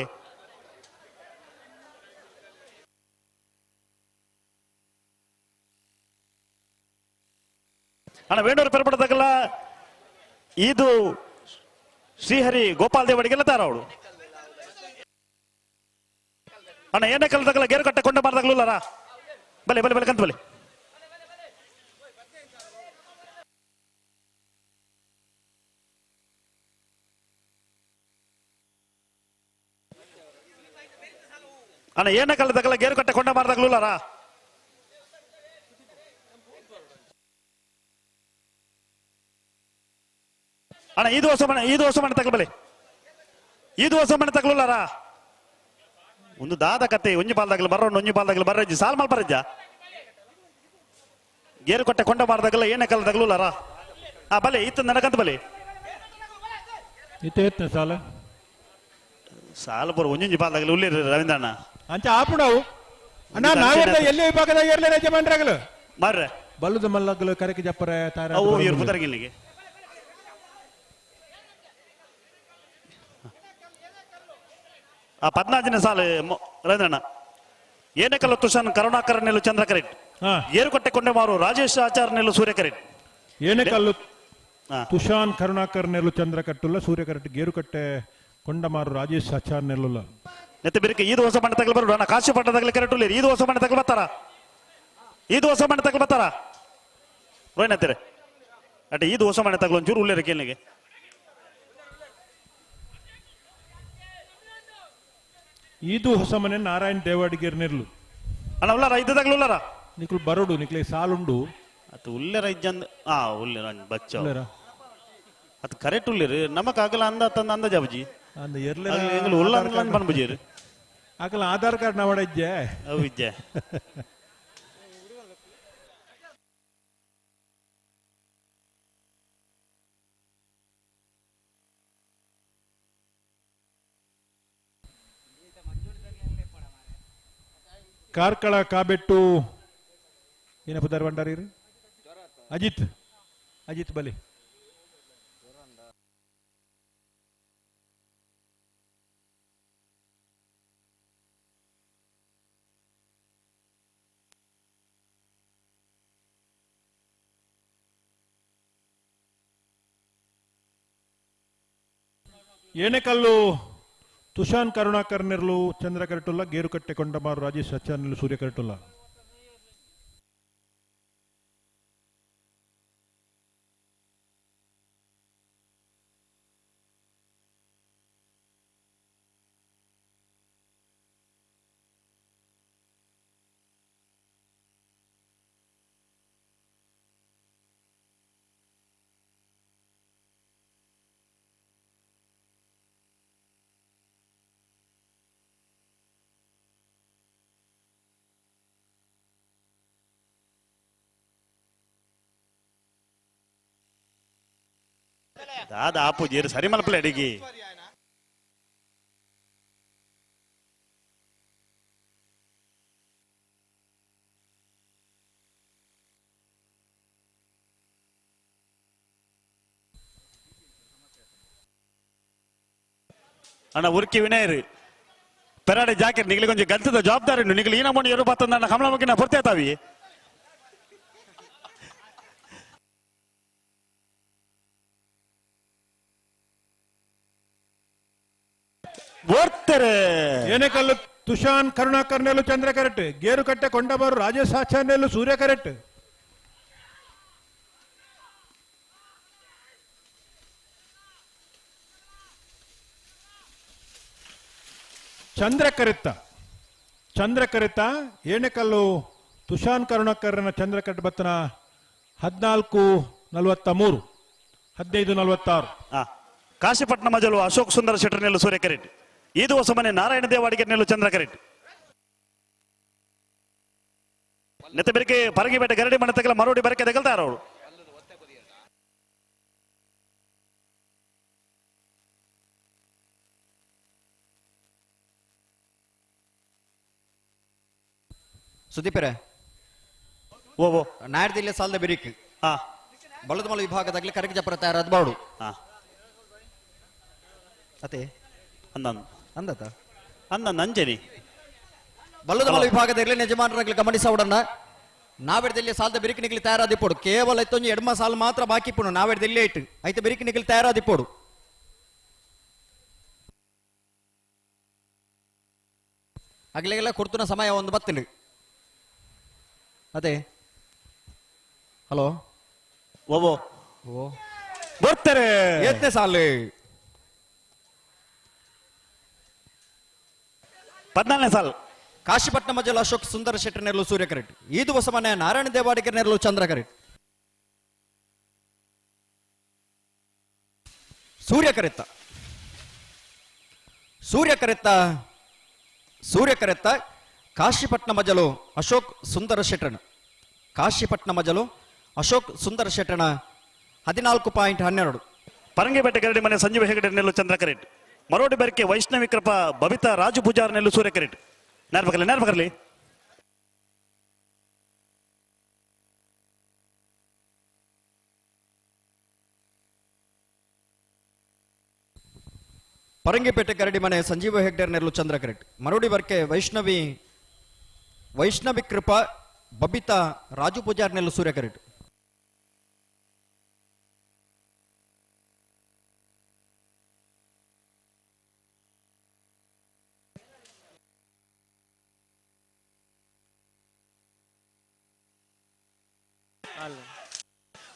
ಅಣ್ಣ ವೇಣೂರು ಪೆರ್ಪಡದಾಗಲ್ಲ ಇದು ಶ್ರೀಹರಿ ಗೋಪಾಲ್ ದೇವಡಿಗೆಲ್ಲ ತಾರ ಅವಳು ಅಣ್ಣ ಏನೇ ಕಲ್ದಾಗಲ್ಲ ಗೇರು ಕಟ್ಟೆ ಕೊಂಡ ಮಾಡ್ದಾಗಲೂಲಾರ ಬಲೆ ಬಲೆ ಬಲೆ ಕಂತ ಬಲೆ ಅಣ್ಣ ಏನೇ ಕಲ್ದಾಗಲ್ಲ ಗೇರು ಕಟ್ಟೆ ಕೊಂಡ ಮಾಡ್ದಾಗಲೂಲಾರ ಅಣ್ಣ ಇದು ಹೊಸ ಮನೆ ತಗಲಬಲೆ ಇದು ಹೊಸ ಮನೆ ತಗಲಾರ ಒಂದು ದಾದ ಕತೆ ಒಂಜಿ ಪಾಲ್ದಾಗಲು ಬರೋಣ ಒಂಜಿ ಪಾಲ್ದಾಗಲು ಬರ್ರಜ್ಜಿ ಸಾಲ್ ಮಲ್ ಬರಜ್ಜ ಗೇರು ಕೊಟ್ಟೆ ಕೊಂಡ ಮಾರ್ದಾಗಲ್ಲ ಏನೇ ಕಲ್ ತಗಲಾರ ಆ ಬಲೆ ಇತ್ತು ನನಗಂತ ಬಲೆ ಇತ್ತು ಸಾಲ ಸಾಲ ಬರೋ ಒಂಜಿ ಪಾಲ್ದಾಗಲು ಉಳ್ಳಿ ರವೀಂದ್ರಣ್ಣ ಅಂಚ ಆಪುಡವು ಅಣ್ಣ ನಾವೆಲ್ಲ ಎಲ್ಲಿ ವಿಭಾಗದ ಏರ್ಲೆ ಯಜಮಾನರಾಗಲು ಬರ್ರೆ ಬಲ್ಲುದ ಮಲ್ಲಗಲು ಕರೆಕೆ ಜಪ್ಪರ ತಾರ ಅವು ಇವ್ರು ಪುದರ್ಗಿಲ್ಲಿಗೆ ಆ 14ನೇ ಸಾಲು ರವೀಂದ್ರಣ್ಣ ಏನೇ ಕಲ್ಲು ತುಷಾನ್ ಕರುಣಾಕರ ನೆಲ್ಲು ಚಂದ್ರ ಕರೆಟ್ ಏರುಕಟ್ಟೆ ಕೊಂಡೆ ಮಾರು ರಾಜೇಶ್ ಆಚಾರ ನೆಲ್ಲು ಸೂರ್ಯ ಕರೆಟ್ ಏನೇ ಕಲ್ಲು ತುಷಾನ್ ಕರುಣಾಕರ್ ನೆಲ್ಲು ಚಂದ್ರ ಕಟ್ಟುಲ್ಲ ಸೂರ್ಯ ಕರೆಟ್ ಗೇರುಕಟ್ಟೆ ಕೊಂಡಮಾರು ರಾಜೇಶ್ ಆಚಾರ್ ನೆಲ್ಲುಲ್ಲ ನೆತ್ತ ಬಿರಿಕೆ ಇದು ಹೊಸ ಮನೆ ತಗಲು ಬರೋಣ ಕಾಶಿ ಪಟ್ಟದಾಗಲಿ ಕರೆಕ್ಟ್ ಇದು ಹೊಸ ಮನೆ ತಗಲು ಬರ್ತಾರ ಇದು ಹೊಸ ಮನೆ ತಗಲು ಬರ್ತಾರ ರೋಯ್ನತ್ತೀರ ಅಟ್ಟೆ ಇದು ಹೊಸ ಮನೆ ತಗಲು ಒಂಚೂರು ಉಳ್ಳೇರ ಕೇಳಿಗೆ ಇದು ಹೊಸ ಮನೆ ನಾರಾಯಣ್ ದೇವಾಡಿಗೇರ್ ನೆರ್ಲು ಅಣ್ಣ ಉಳ್ಳಾರ ಇದ್ದದಾಗಲು ಉಳ್ಳಾರ ನಿಕ್ಲು ಬರೋಡು ನಿಕ್ಲೆ ಸಾಲುಂಡು ಅದು ಉಳ್ಳೇರ ಇಜ್ಜಂದ ಉಳ್ಳೇರ ಬಚ್ಚ ಅದು ಕರೆಕ್ಟ್ ಉಳ್ಳೇರು ನಮಕಾಗಲ್ಲ ಅಂದ ತಂದ ಅಂದ ಜಾಬಜಿ ಅಂದ ಎರ್ಲೆ ಉಳ್ಳ ಬಂದ್ಬಜೀರು ಆಗಲ್ಲ ಆಧಾರ್ ಕಾರ್ಡ್ ನಾವಡ ಇಜ್ಜೆ ಅವು ಇಜ್ಜೆ ಕಾರ್ಕಳ ಕಾಬೆಟ್ಟು ಏನಪ್ಪ ಧಾರವಾಡ ಅಜಿತ್ ಅಜಿತ್ ಬಲಿ ಏನೆಕಲ್ಲು ತುಷಾನ್ ಕರುಣಾಕರ್ ನೆರ್ಲು ಚಂದ್ರ ಕರೆಟುಲ್ಲ ಗೇರುಕಟ್ಟೆ ಕೊಂಡಮಾರು ರಾಜೇಶ್ ಅಚ್ಚಾರ್ ನೆಲ್ಲು ಸೂರ್ಯ ಕರೆಟುಲ್ಲ ದಾದ ಆಪೂಜಿ ಸರಿ ಮಲ್ಪಲೆ ಅಡಿಗೆ ಅಣ್ಣ ಉರ್ಕಿ ವಿನಯರು ಪೆರಾಡೆ ಜಾಕೆಟ್ ನಿಗಲಿ ಕೊಂಚ ಗಲ್ತದ ಜವಾಬ್ದಾರಿ ನಿಗಲಿ ಈ ನಮ್ಮನ್ನು ಎರಡು ಬತ್ತಂದ ಕಮಲ ಮುಗಿನ ಬರ್ತೇತಾವಿ ಓಡ್ತಾರೆ ಏನೇಕಲ್ಲು ತುಷಾನ್ ಕರುಣಾಕರ್ ನೆಲ್ಲು ಚಂದ್ರ ಕರೆಟ್ ಗೇರುಕಟ್ಟೆ ಕೊಂಡಬರು ರಾಜೇಶ್ ಆಚಾರ್ ನೆಲ್ಲು ಸೂರ್ಯ ಕರೆಟ್ ಚಂದ್ರ ಕರೆತ ಏನೇಕಲ್ಲು ತುಷಾನ್ ಕರುಣಾಕರ್ನ ಚಂದ್ರ ಕರೆಟ್ ಬತ್ತನ 14:43 15:46 ಕಾಶಿಪಟ್ಟಣ ಮಜಲು ಅಶೋಕ್ ಸುಂದರ ಶೆಟ್ಟರ್ ನೆಲ್ಲು ಸೂರ್ಯ ಕರೆಟ್ ಇದು ಹೊಸ ಮನೆ ನಾರಾಯಣ ದೇವಾಡಿಗೆ ನೆಲ್ಲು ಚಂದ್ರ ಕರೆಟ್ ನೆತ್ತ ಬೆರಕೆ ಪರಗಿಬೇಟೆ ಗರಡಿ ಮನೆ ತಗಲ ಮರೋಡಿ ಬರಕೆ ತಗಲ್ತಾರ ಅವಳು ಸುದೀಪರೇ ಓ ನಾಡ್ದಿಲ್ಲ ಸಾಲದ ಬಿರಿಕ್ ಬಲದಮಲ ವಿಭಾಗದಾಗಲಿ ಕರಗಿ ಜಪರ ತಯಾರಾದ ಬಾಡು ಅತೆ ಅಂದತ ಅಂಜನಿ ಬಲ್ಲದಮಲ ವಿಭಾಗದಲ್ಲಿ ಯಜಮಾನರಾಗಲಿ ಗಮನಿಸೋಡನ್ನ ನಾವೆಡ್ದಲ್ಲಿ ಸಾಲದ ಬಿರಿಕ್ ನಿಗಲಿ ತಯಾರಾದಿಪ್ಪೋಡು ಕೇವಲ ಇತ್ತೊಂದು ಎಡ್ಮ ಸಾಲ ಮಾತ್ರ ಬಾಕಿ ಇಪ್ಪುಡು ನಾವೆಡ್ದಲ್ಲಿ ಇಟ್ಟು ಐತೆ ಬಿರಿಕ್ ನಿಗಲಿ ತಯಾರಾದಿಪ್ಪೋಡು ಆಗ್ಲೆಲ್ಲ ಕೊಡ್ತುನ ಸಮಯ ಒಂದು ಬತ್ತಿನ ಅದೇ ಹಲೋ ಓ ಬರ್ತಾರೆ ಎತ್ತನೇ ಸಾಲು 14ನೇ ಸಾಲು ಕಾಶಿಪಟ್ಟಣ ಮಜಲು ಅಶೋಕ್ ಸುಂದರ ಶೆಟ್ಟರ್ ನೆರಳು ಸೂರ್ಯ ಕರೆಟ್ ಈದು ಹೊಸ ಮನೆ ನಾರಾಯಣ ದೇವಾಡಿಗೆ ನೆರಳು ಚಂದ್ರ ಕರೆಟ್ ಸೂರ್ಯ ಕರೆತ್ತ ಕಾಶಿಪಟ್ಟಣ ಮಜಲು ಅಶೋಕ್ ಸುಂದರ ಶೆಟ್ಟಣ ಅಶೋಕ್ ಸುಂದರ ಶೆಟ್ಟಣ 14.12 ಪರಂಗಿಪೇಟೆ ಗರಡಿ ಮನೆ ಸಂಜೀವ ಹೆಗಡೆ ನೆಲ್ಲು ಚಂದ್ರ ಕರೆಟ್ ಮರೋಡಿ ಬೆರಕೆ ವೈಷ್ಣವಿ ಕೃಪಾ ಬಬಿತಾ ರಾಜು ಪೂಜಾರ್ ನೆಲ್ಲು ಸೂರ್ಯ ಕರೆಟ್ ನೇರ್ಪಕರ್ಲಿ ಪರಂಗಿಪೇಟೆ ಗರಡಿ ಮನೆ ಸಂಜೀವ ಹೆಗ್ಡೇರ್ ನೆರಳು ಚಂದ್ರ ಕರೆಟ್ ಮರೋಡಿ ಬರ್ಕೆ ವೈಷ್ಣವಿ ಕೃಪಾ ಬಬಿತಾ ರಾಜು ಪೂಜಾರ್ ನೆಲ್ಲು ಸೂರ್ಯ ಕರೆಟ್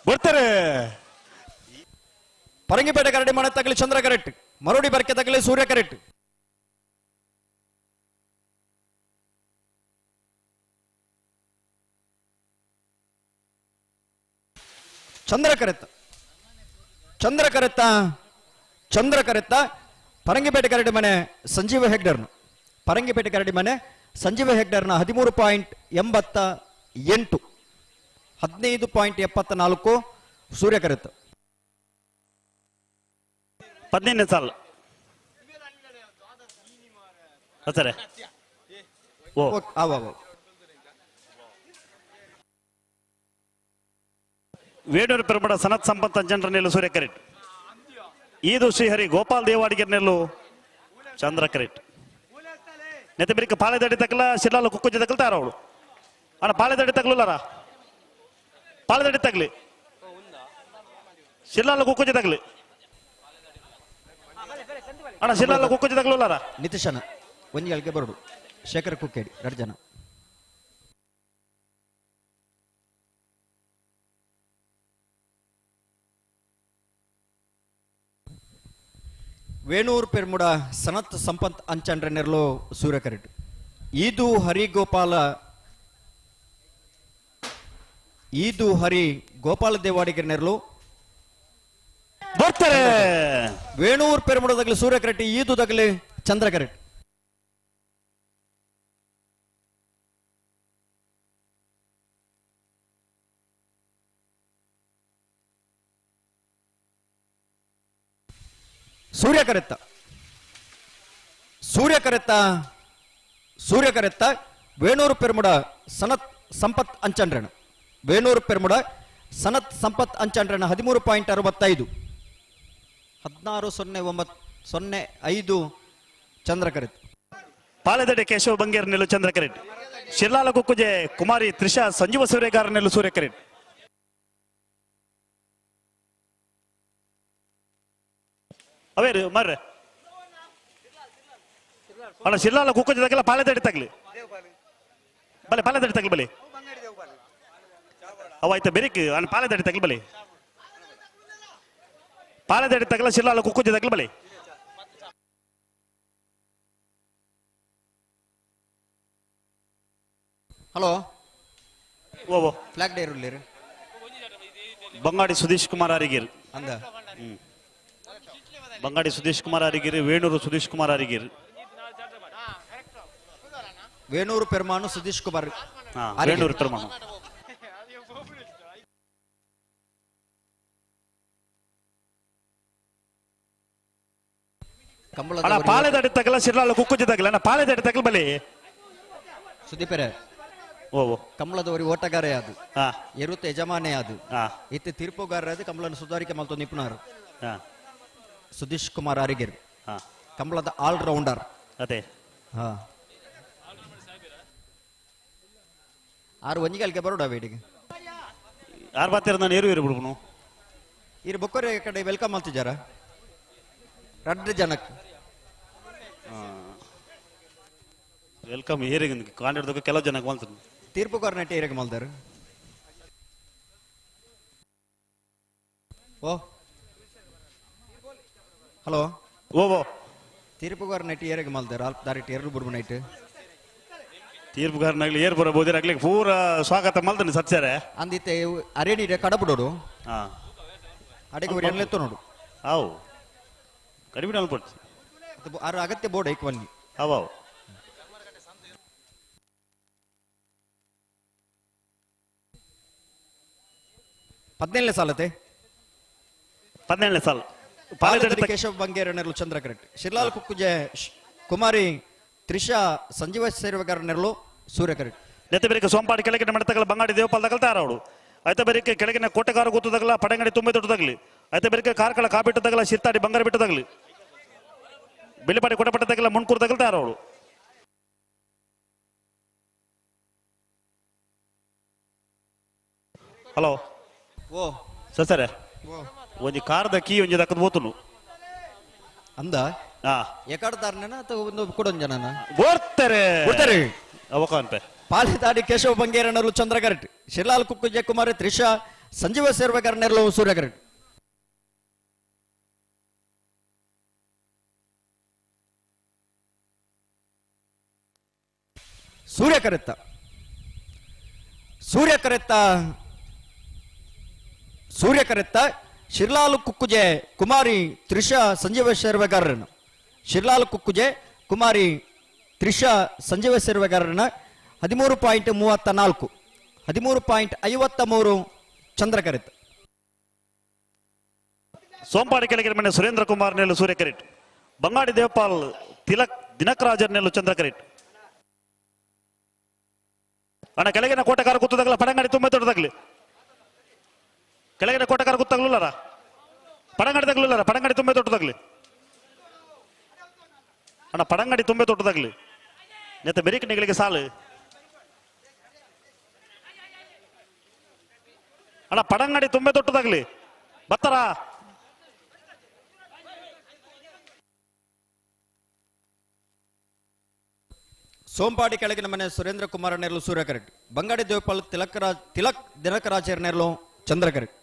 ಬರ್ತಾರೆ ಪರಂಗಿಪೇಟೆ ಗರಡಿ ಮನೆ ತಗಲಿ ಚಂದ್ರ ಕರೆಟ್ ಮರೋಡಿ ಬರ್ಕೆ ತಗಲಿ ಸೂರ್ಯ ಕರೆಟ್ ಚಂದ್ರ ಕರೆತ್ತ ಪರಂಗಿಪೇಟೆ ಗರಡಿ ಮನೆ ಸಂಜೀವ ಹೆಗ್ಡರ್ನ 13.88 15.74 ಸೂರ್ಯ ಕರೆತ್ತ 15ನೇ ಸಾಲು ಸರಿ ವೇಣೂರು ಪೆರುಮಡ ಸನತ್ ಸಂಪತ್ ಅಂಜನರ ನೆಲ್ಲು ಸೂರ್ಯ ಕರೆಟ್ ಈದು ಶ್ರೀಹರಿ ಗೋಪಾಲ್ ದೇವಾಡಿಗೆ ನೆಲ್ಲು ಚಂದ್ರ ಕರೆಟ್ ನೆತ್ತ ಬಿರಿಕ ಪಾಳೆದಡಿ ತಗಲ ಶಿಲಾಲು ಕುಕ್ಕುಜಿ ತಗಲ್ತಾರ ಅವಳು ಅಣ್ಣ ಪಾಳೆದಡಿ ತಗಲುಲ್ಲಾರ ಪಾಳೆದಡಿ ತಗಲಿ ಶಿಲಾಲು ಕುಕ್ಕುಜಿ ತಗಲಿ ಅಣ್ಣ ಶಿಲಾಲು ಕುಕ್ಕುಜಿ ತಗಲುಲ್ಲಾರ ನಿತೀಶನ ಒಂಜಿಗಳಿಗೆ ಬರುಡು ಶೇಖರ್ ಕುಕ್ಕೇಡಿ 2 ಜನ ವೇಣೂರು ಪೆರ್ಮುಡ ಸನತ್ ಸಂಪತ್ ಅಂಚಂಡ್ರೆ ನೆರಳು ಸೂರ್ಯ ಕರೆಟ್ ಈದು ಹರಿ ಗೋಪಾಲ ದೇವಾಡಿಗೆ ನೆರಳು ಬರ್ತಾರೆ ವೇಣೂರು ಪೆರ್ಮುಡ ತಗಲಿ ಸೂರ್ಯ ಕರೆಟ್ ಈದು ತಗಲಿ ಚಂದ್ರ ಕರೆಟ್ ಸೂರ್ಯ ಕರೆತ್ತ ವೇಣೂರು ಪೆರ್ಮುಡ ಸನತ್ ಸಂಪತ್ ಅಂಚಂಡ್ರಣ 13.65 16:09:05 ಚಂದ್ರಕರಿತ್. ಪಾಳೆದಡಿ ಕೇಶವ ಬಂಗೇರ್ ನೆಲ್ಲು ಚಂದ್ರಕರಿಟ್. ಶಿರ್ಲಾಲ ಕುಕ್ಕುಜೆ ಕುಮಾರಿ ತ್ರಿಷಾ ಸಂಜೀವ ಸೂರ್ಯಗಾರ ನೆಲ್ಲು ಸೂರ್ಯಕರಿಟ್. ಅವೇರು ಮರ್ರೆ ಅಲ್ಲ ಶಿರ್ಲಾಲ ಕುಕ್ಕುಜೆ ತಗಲ ಪಾಳೆದಡಿ ತಗಲಿ ಬಲೆ ಪಾಳೆದಡಿ ತಗಲಿ ಬಲೆ ಅವ ಆಯ್ತಾ ಬೆರಿಕ್ ಪಾಳೆದಡಿ ತಗಲಿ ಬಲೆ ಪಾಳೆದಡಿ ತಗಲ ಶಿರ್ಲಾಲ ಕುಕ್ಕುಜೆ ತಗಲಿ ಬಲೆ. ಹಲೋ ಓ ಫ್ಲಾಗ್ ಡೇ ಇರಲಿ ಬಂಗಾಡಿ ಸುದೀಶ್ ಕುಮಾರ್ ಅರಿಗಿರ್ ಅಂದ ಬಂಗಾಡಿ ಸುದೀಶ್ ಕುಮಾರ್ ಅರಿಗಿರ್ ವೇಣೂರು ಸುದೀಶ್ ಕುಮಾರ್ ಅರಿಗಿರ್ ವೇಣೂರು ಪೆರ್ಮಾನು ಸುದೀಶ್ ಕುಮಾರ್ ವೇಣೂರು ಪೆರ್ಮಾನು ಪಾಳೆದಡಿ ತಗಲ ಶಿರ್ಲಾಲ ಕುಕ್ಕುಜೆ ತಗಲ ಪಾಳೆದಡಿ ತಗಲ್ ಬಲೆ ಸುದೀಪರೆ ಓ ಕಮಲದವರಿ ಓಟಗಾರೆ ಅದು ಎರುತ್ತ ಯಜಮಾನೆ ಅದು ಇತ್ತೆ ತೀರ್ಪುಗಾರ ಅದು ಕಮಲನ ಸುಧಾರಿಕೆ ಮಲ್ತು ನಿಪುಣರು ಸುದೀಶ್ ಕುಮಾರ್ ಅರಿಗಿರ್ ಕಮಲದ ಆಲ್ ರೌಂಡರ್ ಅದೇ ಆರು ಒಂಜಿಗಲ್ಗೆ ಬರೋಡ ವೇಡಿಗೆ ಯಾರು ಬರ್ತೀರ ನಾನು ಏರು ಏರು ಬಿಡ್ಬನು ಇರು ಬೊಕ್ಕರೆ ಕಡೆ ವೆಲ್ಕಮ್ ಮಾಡ್ತಿದ್ದಾರ ರಡ್ಡು ಜನಕ್ಕೆ ವೆಲ್ಕಮ್ ಏರಿಗೆ ಕಾಂಡಿಡ್ದಕ್ಕೆ ಕೆಲವು ಜನಕ್ಕೆ ಮಾಡ್ತಾರೆ ತೀರ್ಪುಗಾರ ನಟಿ ಏರಿಗೆ ಮಲ್ದಾರ ಓ ಹಲೋ ಓ ತೀರ್ಪುಗಾರ ನಟಿ ಏರಿಗೆ ಮಲ್ದಾರ ದಾರಿಟ್ಟು ಎರಡು ಬಿಡ್ಬು ನೈಟ್ ತೀರ್ಪುಗಾರನಾಗ್ಲಿ ಏರ್ ಬರಬಹುದು ಆಗ್ಲಿಕ್ಕೆ ಪೂರ ಸ್ವಾಗತ ಮಲ್ತಾನೆ ಸತ್ಯಾರೆ ಅಂದಿತ್ತೆ ಅರೇಡಿ ಕಡಬಿಡೋಡು ಅಡಿಗೆ ಅವ್ರು ಎಣ್ಣೆತ್ತು ನೋಡು ಅವು ಕಡಿಮೆ ಅನ್ಪಡ್ತು ಅದ್ರ ಅಗತ್ಯ ಬೋರ್ಡ್ ಐಕ್ ಬನ್ನಿ ಅವು ಹದಿನೇಳನೇ ಸಾಲತೆ 17ನೇ ಸಾಲ ಪಾಳೆದಡಿ ಕೇಶವ ಬಂಗೇರನೆರಲು ಚಂದ್ರಕರೆಟ್ ಶಿರ್ಲಾಲ್ ಕುಕ್ಕುಜೆ ಕುಮಾರಿ ತ್ರಿಷಾ ಸಂಜೀವ ಸೇರ್ವಗಾರನೆರಲು ಸೂರ್ಯಕರೆಟ್ ನೆತ್ತ ಬೇರೆ ಸೋಂಪಾಡಿ ಕೆಳಗಿನ ಮಡತಗಲ ಬಂಗಾಡಿ ದೇವಪಾಲ್ ತಗಲ್ತಾ ಅವಳು ಆಯ್ತ ಬೇರೆ ಕೆಳಗಿನ ಕೋಟೆಗಾರ ಗೊತ್ತು ತಗಲ ಪಡಂಗಡಿ ತುಂಬೆ ದೊಡ್ಡ ತಗಲಿ ಆಯ್ತ ಬೇರೆ ಕಾರ್ಕಳ ಕಾಬಿಟ್ಟು ತಗಲ ಶಿರ್ತಾಡಿ ಬಂಗಾರ ಬಿಟ್ಟು ತಗಲಿ ಬೆಳಿಪಾಡಿ ಕೊಟಪಟ್ಟ ತಗಲ ಮುಣ್ಕೂರು ತಗಲ್ತಾ ಅವಳು ಹಲೋ ಓ ಸಸರೆ ಒಂಜಿ ಕಾರ್ದ ಕೀ ಒಂಜಿ ದಕ್ಕದ ಬೋತುನು ಅಂದ ಎಕಡ್ದಾರ್ನ ಅಥವಾ ಒಂದು ಕೊಡೊಂದು ಜನನ ಬೋರ್ತಾರೆ ಬೋರ್ತಾರೆ ಅವಕ ಅನ್ಪೆ ಪಾಲೆದಾಡಿ ಕೇಶವ ಬಂಗೇರನರು ಚಂದ್ರಕರೆಟ್ ಶಿರ್ಲಾಲ್ ಕುಕ್ಕುಜೆ ಕುಮಾರಿ ತ್ರಿಷಾ ಸಂಜೀವ ಸೇರ್ವಗಾರನೆರಲು ಸೂರ್ಯಕರೆಟ್ ಸೂರ್ಯಕರೆತ್ತ ಸೂರ್ಯಕರೆತ್ತ ಸೂರ್ಯಕರೆತ್ತ ಶಿರ್ಲಾಲ್ ಕುಕ್ಕುಜೆ ಕುಮಾರಿ ತ್ರಿಷಾ ಸಂಜೀವ ಸೇರ್ವೆಗಾರರನ್ನ ಶಿರ್ಲಾಲ್ ಕುಕ್ಕುಜೆ ಕುಮಾರಿ ತ್ರಿಷಾ ಸಂಜೀವ ಸೇರ್ವೆಗಾರರನ್ನ 13.34 13.53 ಚಂದ್ರಕರೆತ್ ಸೋಂಪಾಡಿ ಕೆಳಗಿನ ಮನೆ ಸುರೇಂದ್ರ ಕುಮಾರ್ ನೆಲ್ಲು ಸೂರ್ಯಕರೆಟ್ ಬಂಗಾಡಿ ದೇವಪಾಲ್ ತಿಲಕ್ ದಿನಕರಾಜರ್ ನೆಲ್ಲು ಚಂದ್ರಕರೆಟ್ ಅಣ್ಣ ಕೆಳಗಿನ ಕೋಟೆಗಾರ ಕೂತದಾಗಲ ಪಡಂಗಾಡಿ ತುಂಬೆ ದೊಡ್ಡದಾಗ್ಲಿ ಕೆಳಗಿನ ಕೋಟೆಗಾರ ಕೂತಾಗ್ಲಿಲ್ಲಾರ ಪಡಂಗಾಡಿ ತಗಲಿಲ್ಲಾರ ಪಡಂಗಾಡಿ ತುಂಬೆ ದೊಡ್ಡದಾಗ್ಲಿ ಅಣ್ಣ ಪಡಂಗಾಡಿ ತುಂಬೆ ದೊಡ್ಡದಾಗ್ಲಿ ನೆತ್ತ ಬೆರಿಕಿನಿಗಳಿಗೆ ಸಾಲು ಅಣ್ಣ ಪಡಂಗಾಡಿ ತುಂಬೆ ದೊಡ್ಡದಾಗ್ಲಿ ಬತ್ತಾರ ಸೋಂಪಾಡಿ ಕೆಳಗಿನ ಮನೆ ಸುರೇಂದ್ರ ಕುಮಾರ ನೆರಲು ಸೂರ್ಯಕರೆಟ್ ಬಂಗಾಡಿ ದೇವಪಾಲ್ ತಿಲಕ್ ದಿನಕರಾಚಾರ್ಯ ನೆರಲು ಚಂದ್ರಕರೆಟ್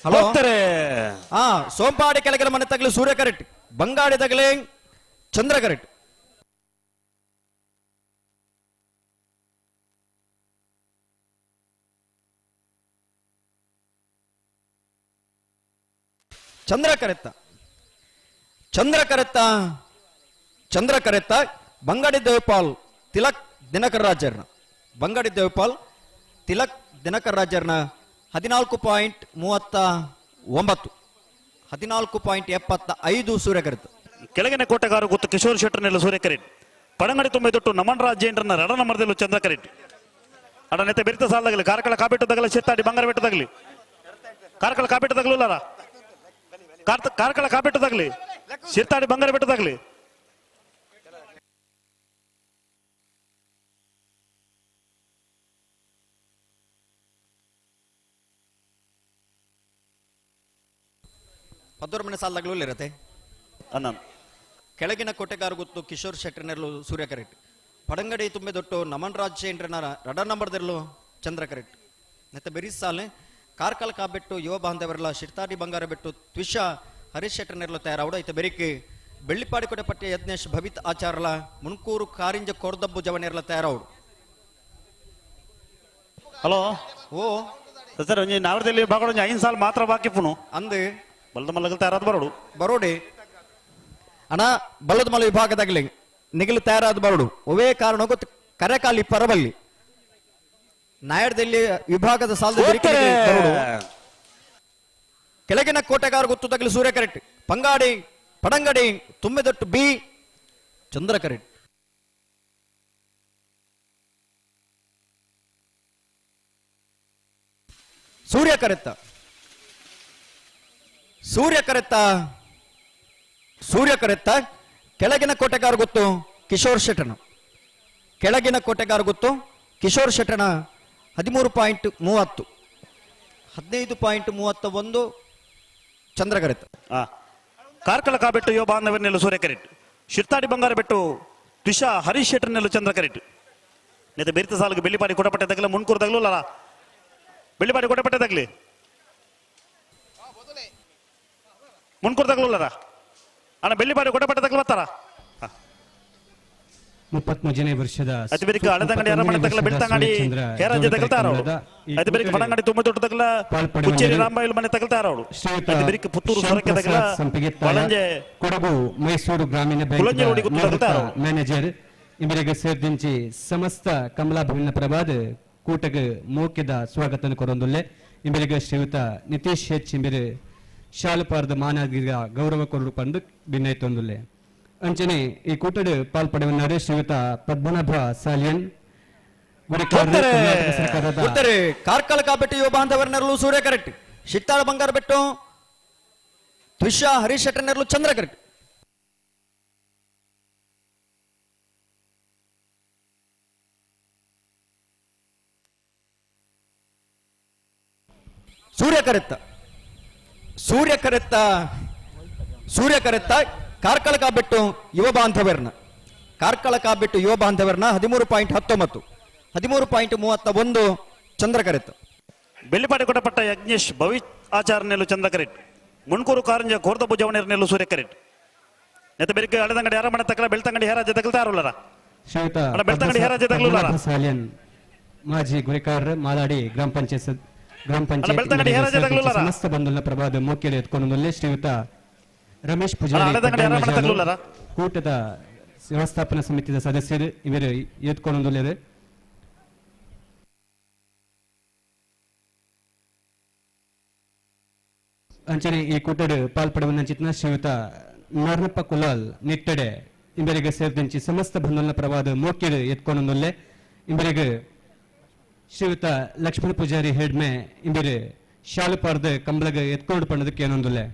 ಹಲೋ ಸೋಂಪಾಡಿ ಕೆಳಗಿನ ಮನೆ ತಗಲಿ ಸೂರ್ಯಕರೆಟ್ ಬಂಗಾಡಿ ತಗಲಿ ಚಂದ್ರಕರೆಟ್ ಚಂದ್ರಕರೆತ್ತ ಚಂದ್ರಕರೆತ್ತ ಚಂದ್ರಕರೆತ್ತ ಬಂಗಾಡಿ ದೇವಪಾಲ್ ತಿಲಕ್ ದಿನಕರ್ ರಾಜರ್ನ ಬಂಗಾಡಿ ದೇವಪಾಲ್ ತಿಲಕ್ ದಿನಕರ್ ರಾಜರ್ನ 14.39 14.75 ಸೂರ್ಯಕರೆತ್ ಕೆಳಗಿನ ಕೋಟೆಗಾರ ಗೊತ್ತು ಕಿಶೋರ್ ಶೆಟ್ಟರ್ನೆಲ್ಲ ಸೂರ್ಯಕರೆಟ್ ಪಡಂಗಡಿ ತುಂಬೆ ದೊಟ್ಟು ನಮನ್ ರಾಜೇಂದ್ರನ ರಡ ನಮರದಲ್ಲೂ ಚಂದ್ರಕರೆಟ್ ಅಡ ನೆತ್ತೆ ಬೆರಿತ ಸಾಲಾಗಲಿ ಕಾರ್ಕಳ ಕಾಬಿಟ್ಟು ತಗಲಿ ಶಿರ್ತಾಡಿ ಬಂಗಾರ ಬಿಟ್ಟು ತಗಲಿ ಕಾರ್ಕಳ ಕಾಬಿಟ್ಟು ತಗಲಿಲ್ಲಾರ ಕಾರ್ಕಳ ಕಾಬಿಟ್ಟು ತಗಲಿ ಶಿರ್ತಾಡಿ ಬಂಗಾರ ಬಿಟ್ಟು ತಗಲಿ ಪದ್ದೂರು ಮನೆ ಸಾಲದಾಗಲೂ ಇರತ್ತೆ ಅನ್ನ ಕೆಳಗಿನ ಕೋಟೆಗಾರ ಗುತ್ತು ಕಿಶೋರ್ ಶೆಟ್ಟರ್ನೆರ್ಲು ಸೂರ್ಯ ಕರೆಕ್ಟ್ ಪಡಂಗಡಿ ತುಂಬೆದೊಟ್ಟು ನಮನ್ ರಾಜ್ ಶೇಂಡ್ರನಾರ ರಡ ನಂಬರ್ದೆರ್ಲು ಚಂದ್ರ ಕರೆಕ್ಟ್ ನೆತ್ತ ಬೆರಿಸ್ ಸಾಲೆ ಕಾರ್ಕಲ್ ಕಾಬೆಟ್ಟು ಯುವ ಬಾಂಧವರೆಲ್ಲ ಶಿರ್ತಾಡಿ ಬಂಗಾರ ಬೆಟ್ಟು ತ್ವಿಷ ಹರೀಶ್ ಶೆಟ್ಟರ್ನೆರ್ಲು ತಯಾರಾವಡು ಐತೆ ಬೆರಿಕೆ ಬೆಳ್ಳಿಪಾಡಿ ಕೊಡೆ ಪಟ್ಟೆ ಯಜ್ಞೇಶ್ ಭವಿತ್ ಆಚಾರಲ ಮುನ್ಕೂರು ಕಾರಿಂಜ ಕೊರ್ದಬ್ಬು ಜವನೆರ್ಲ ತಯಾರಾವಡು. ಹಲೋ ಓ ಸರ್ ಒಂಜಿ ನಾವರದಲ್ಲಿ ಭಾಗ ಒಂಜಿ 5 ಸಾಲ ಮಾತ್ರ ಬಾಕಿ ಪುನು ಅಂದೆ ಬಲ್ದ ಮಲ್ಲಗಲ್ ತಯಾರಾದ ಬರೋಡು ಬರೋಡೆ ಅಣ್ಣ ಬಲ್ಲದ ಮಲ್ಲ ವಿಭಾಗದಾಗಲಿ ನಿಗಲು ತಯಾರಾದ ಬರೋಡು ಒವೇ ಕಾರಣ ಗೊತ್ತು ಕರೆಕಾಲಿ ಪರಬಲ್ಲಿ ನಾಯಡದಲ್ಲಿ ವಿಭಾಗದ ಸಾಲದ ಕೆಳಗಿನ ಕೋಟೆಗಾರ ಗುತ್ತು ತಗಲಿ ಸೂರ್ಯ ಕರೆಕ್ಟ್ ಪಂಗಾಡಿ ಪಡಂಗಡಿ ತುಂಬೆದೊಟ್ಟು ಬಿ ಚಂದ್ರ ಕರೆಕ್ಟ್ ಸೂರ್ಯ ಕರೆತ್ತ ಸೂರ್ಯ ಕರೆತ್ತ ಸೂರ್ಯ ಕರೆತ್ತ ಕೆಳಗಿನ ಕೋಟೆಗಾರ ಗುತ್ತು ಕಿಶೋರ್ ಶೆಟ್ಟಣ ಕೆಳಗಿನ ಕೋಟೆಗಾರ ಗುತ್ತು ಕಿಶೋರ್ ಶೆಟ್ಟಣ 13.30 15.31 ಚಂದ್ರ ಕರೆತ್ತ ಕಾರ್ಕಳ ಕಾಬೆಟ್ಟು ಯುವ ಬಾಂಧವನೆಲ್ಲು ಸೂರ್ಯ ಕರೆಕ್ಟ್ ಶಿರ್ತಾಡಿ ಬಂಗಾರ ಬೆಟ್ಟು ತ್ವಿಷಾ ಹರೀಶ್ ಶೆಟ್ಟರ್ನೆಲ್ಲು ಚಂದ್ರ ಕರೆಕ್ಟ್ ನೆತ್ತ ಬೆರಿತ ಸಾಲಿಗೆ ಬೆಳ್ಳಿಪಾಡಿ ಕೊಡಪಟ್ಟೆ ತಗಲ ಮುನ್ಕೂರು ತಗಲು ಅಲ್ಲ ಬೆಳ್ಳಿಪಾಡಿ ಕೊಡಪಟ್ಟೆ ತಗಲಿ ಮುನ್ಕೂರು ತಗಲುಲ್ಲರ ಅಣ್ಣ ಬೆಳ್ಳಿಪಾಡಿ ಕೊಡಪಟ್ಟೆ ತಗಲು ಬರ್ತಾರ 33ನೇ ವರ್ಷದ ಅತಿಬೆರಿಕ ಹಳದಂಗಡಿ ಅರಮನೆ ತಗಲ ಬೆಳ್ತಂಗಡಿ ಹೇರಾಜ್ಯ ತಗಲ್ತಾರ ಅವರು ಅತಿಬೆರಿಕ ಬಡಂಗಡಿ ತುಂಬದೊಟ್ಟು ತಗಲ ಕುಚ್ಚೇರಿ ರಾಂಬಾಯಿಲ್ ಮನೆ ತಗಲ್ತಾರ ಅವರು ಅತಿಬೆರಿಕ ಪುತ್ತೂರು ಸೊರಕೆ ತಗಲ ಬಳಂಜೆ ಕೊಡಗು ಮೈಸೂರು ಗ್ರಾಮೀಣ ಬ್ಯಾಂಕ್ ಮ್ಯಾನೇಜರ್ ಇವರಿಗೆ ಸೇರಿದಂತೆ ಸಮಸ್ತ ಕಮಲಾ ಭವನ ಪ್ರಭಾದ ಕೂಟಗ ಮೋಕ್ಯದ ಸ್ವಾಗತ ಕೊರೊಂದುಲ್ಲೆ ಇವರಿಗೆ ಶ್ರೀಯುತ ನಿತೀಶ್ ಹೆಚ್ ಇಂಬೆರೆ ಶಾಲಪಾರದ ಮಾನಗಿರ ಗೌರವ ಕೊರಡು ಪಂದು ಭಿನ್ನೈತೊಂದುಲ್ಲೆ ಅಂಚನೆ ಈ ಕೂಟದ ಪಾಲ್ಪಡುವವರು ಶ್ರೀಯುತ ಪದ್ಮನಾಭ ಸಾಲಿಯನ್ ಕಾರ್ಕಳ ಕಾಬೆಟ್ಟು ಯುವ ಬಾಂಧವರನೆರಲು ಸೂರ್ಯ ಕರೆಕ್ಟ್ ಶಿತ್ತಾಳ ಬಂಗಾರ ಬೆಟ್ಟು ತ್ವಿಷಾ ಹರೀಶ್ ಶೆಟ್ಟರ್ನೆರಲು ಚಂದ್ರ ಕರೆಕ್ಟ್ ಸೂರ್ಯ ಕರೆತ್ತ ಸೂರ್ಯ ಕರೆತ್ತ ಸೂರ್ಯ ಕರೆತ್ತ ಕಾರ್ಕಳ ಕಾಬೆಟ್ಟು ಯುವ ಬಾಂಧವರ್ನ ಕಾರ್ಕಳ ಕಾಬೆಟ್ಟು ಯುವ ಬಾಂಧವರ್ನ 13.19 13.31 ಚಂದ್ರ ಕರೆತ್ತ ಬೆಳ್ಳಿಪಾಡಿ ಕೊಡಪಟ್ಟ ಯಜ್ಞೇಶ್ ಭವಿತ್ ಆಚಾರ್ನೆಲ್ಲು ಚಂದ್ರ ಕರೆಕ್ಟ್ ಮುನ್ಕೂರು ಕಾರಂಜ ಕೋರ್ದ ಭುಜವನೆರ್ನೆಲ್ಲು ಸೂರ್ಯ ಕರೆಕ್ಟ್ ನೆತ್ತ ಬೆರಿಕೆ ಹಳದಂಗಡಿ ಅರಮನೆ ತಗಲ ಬೆಳ್ತಂಗಡಿ ಹೇರಾಜ್ಯ ತಗಲ್ತಾರಲ್ಲರ ಬೆಳ್ತಂಗಡಿ ಹೇರಾಜ್ಯ ತಗಲುಲ್ಲರ ಸಾಲಿಯನ್ ಮಾಜಿ ಗುರಿಕಾರ ಮಾಲಾಡಿ ಗ್ರಾಮ ಪಂಚಾಯತ್ ಸಮಸ್ತ ಬಂಧುಗಳ ಪ್ರಭಾದ ಮೋಕ್ಯಲೆ ಎತ್ಕೊಂಡಲ್ಲೇ ಶ್ರೀಯುತ ರಮೇಶ್ ಪೂಜಾರಿ ಕೂಟದ ವ್ಯವಸ್ಥಾಪನಾ ಸಮಿತಿಯ ಸದಸ್ಯರು ಇವರು ಎತ್ಕೊಂಡಲ್ಲೇ ಅಂಚನೆ ಈ ಕೂಟದ ಪಾಲ್ಪಡುವಂಚಿನ ಶ್ರೀಯುತ ನಾರ್ನಪ್ಪ ಕುಲಾಲ್ ನಿಟ್ಟಡೆ ಇವರಿಗೆ ಸೇರಿದಂತೆ ಸಮಸ್ತ ಬಂಧುಗಳ ಪ್ರಭಾದ ಮೋಕ್ಯಲೆ ಎತ್ಕೊಂಡಲ್ಲೇ ಇವರಿಗೆ ಶ್ರೀಯುತ ಲಕ್ಷ್ಮಣ ಪೂಜಾರಿ ಹೆಡ್ಮೆ ಇಂಬಿರೆ ಶಾಲು ಪಾರ್ದ ಕಂಬಳಗ ಎತ್ಕೊಂಡು ಪಣ್ಣದಕ್ಕೆ ಏನೊಂದುಲ್ಲೆ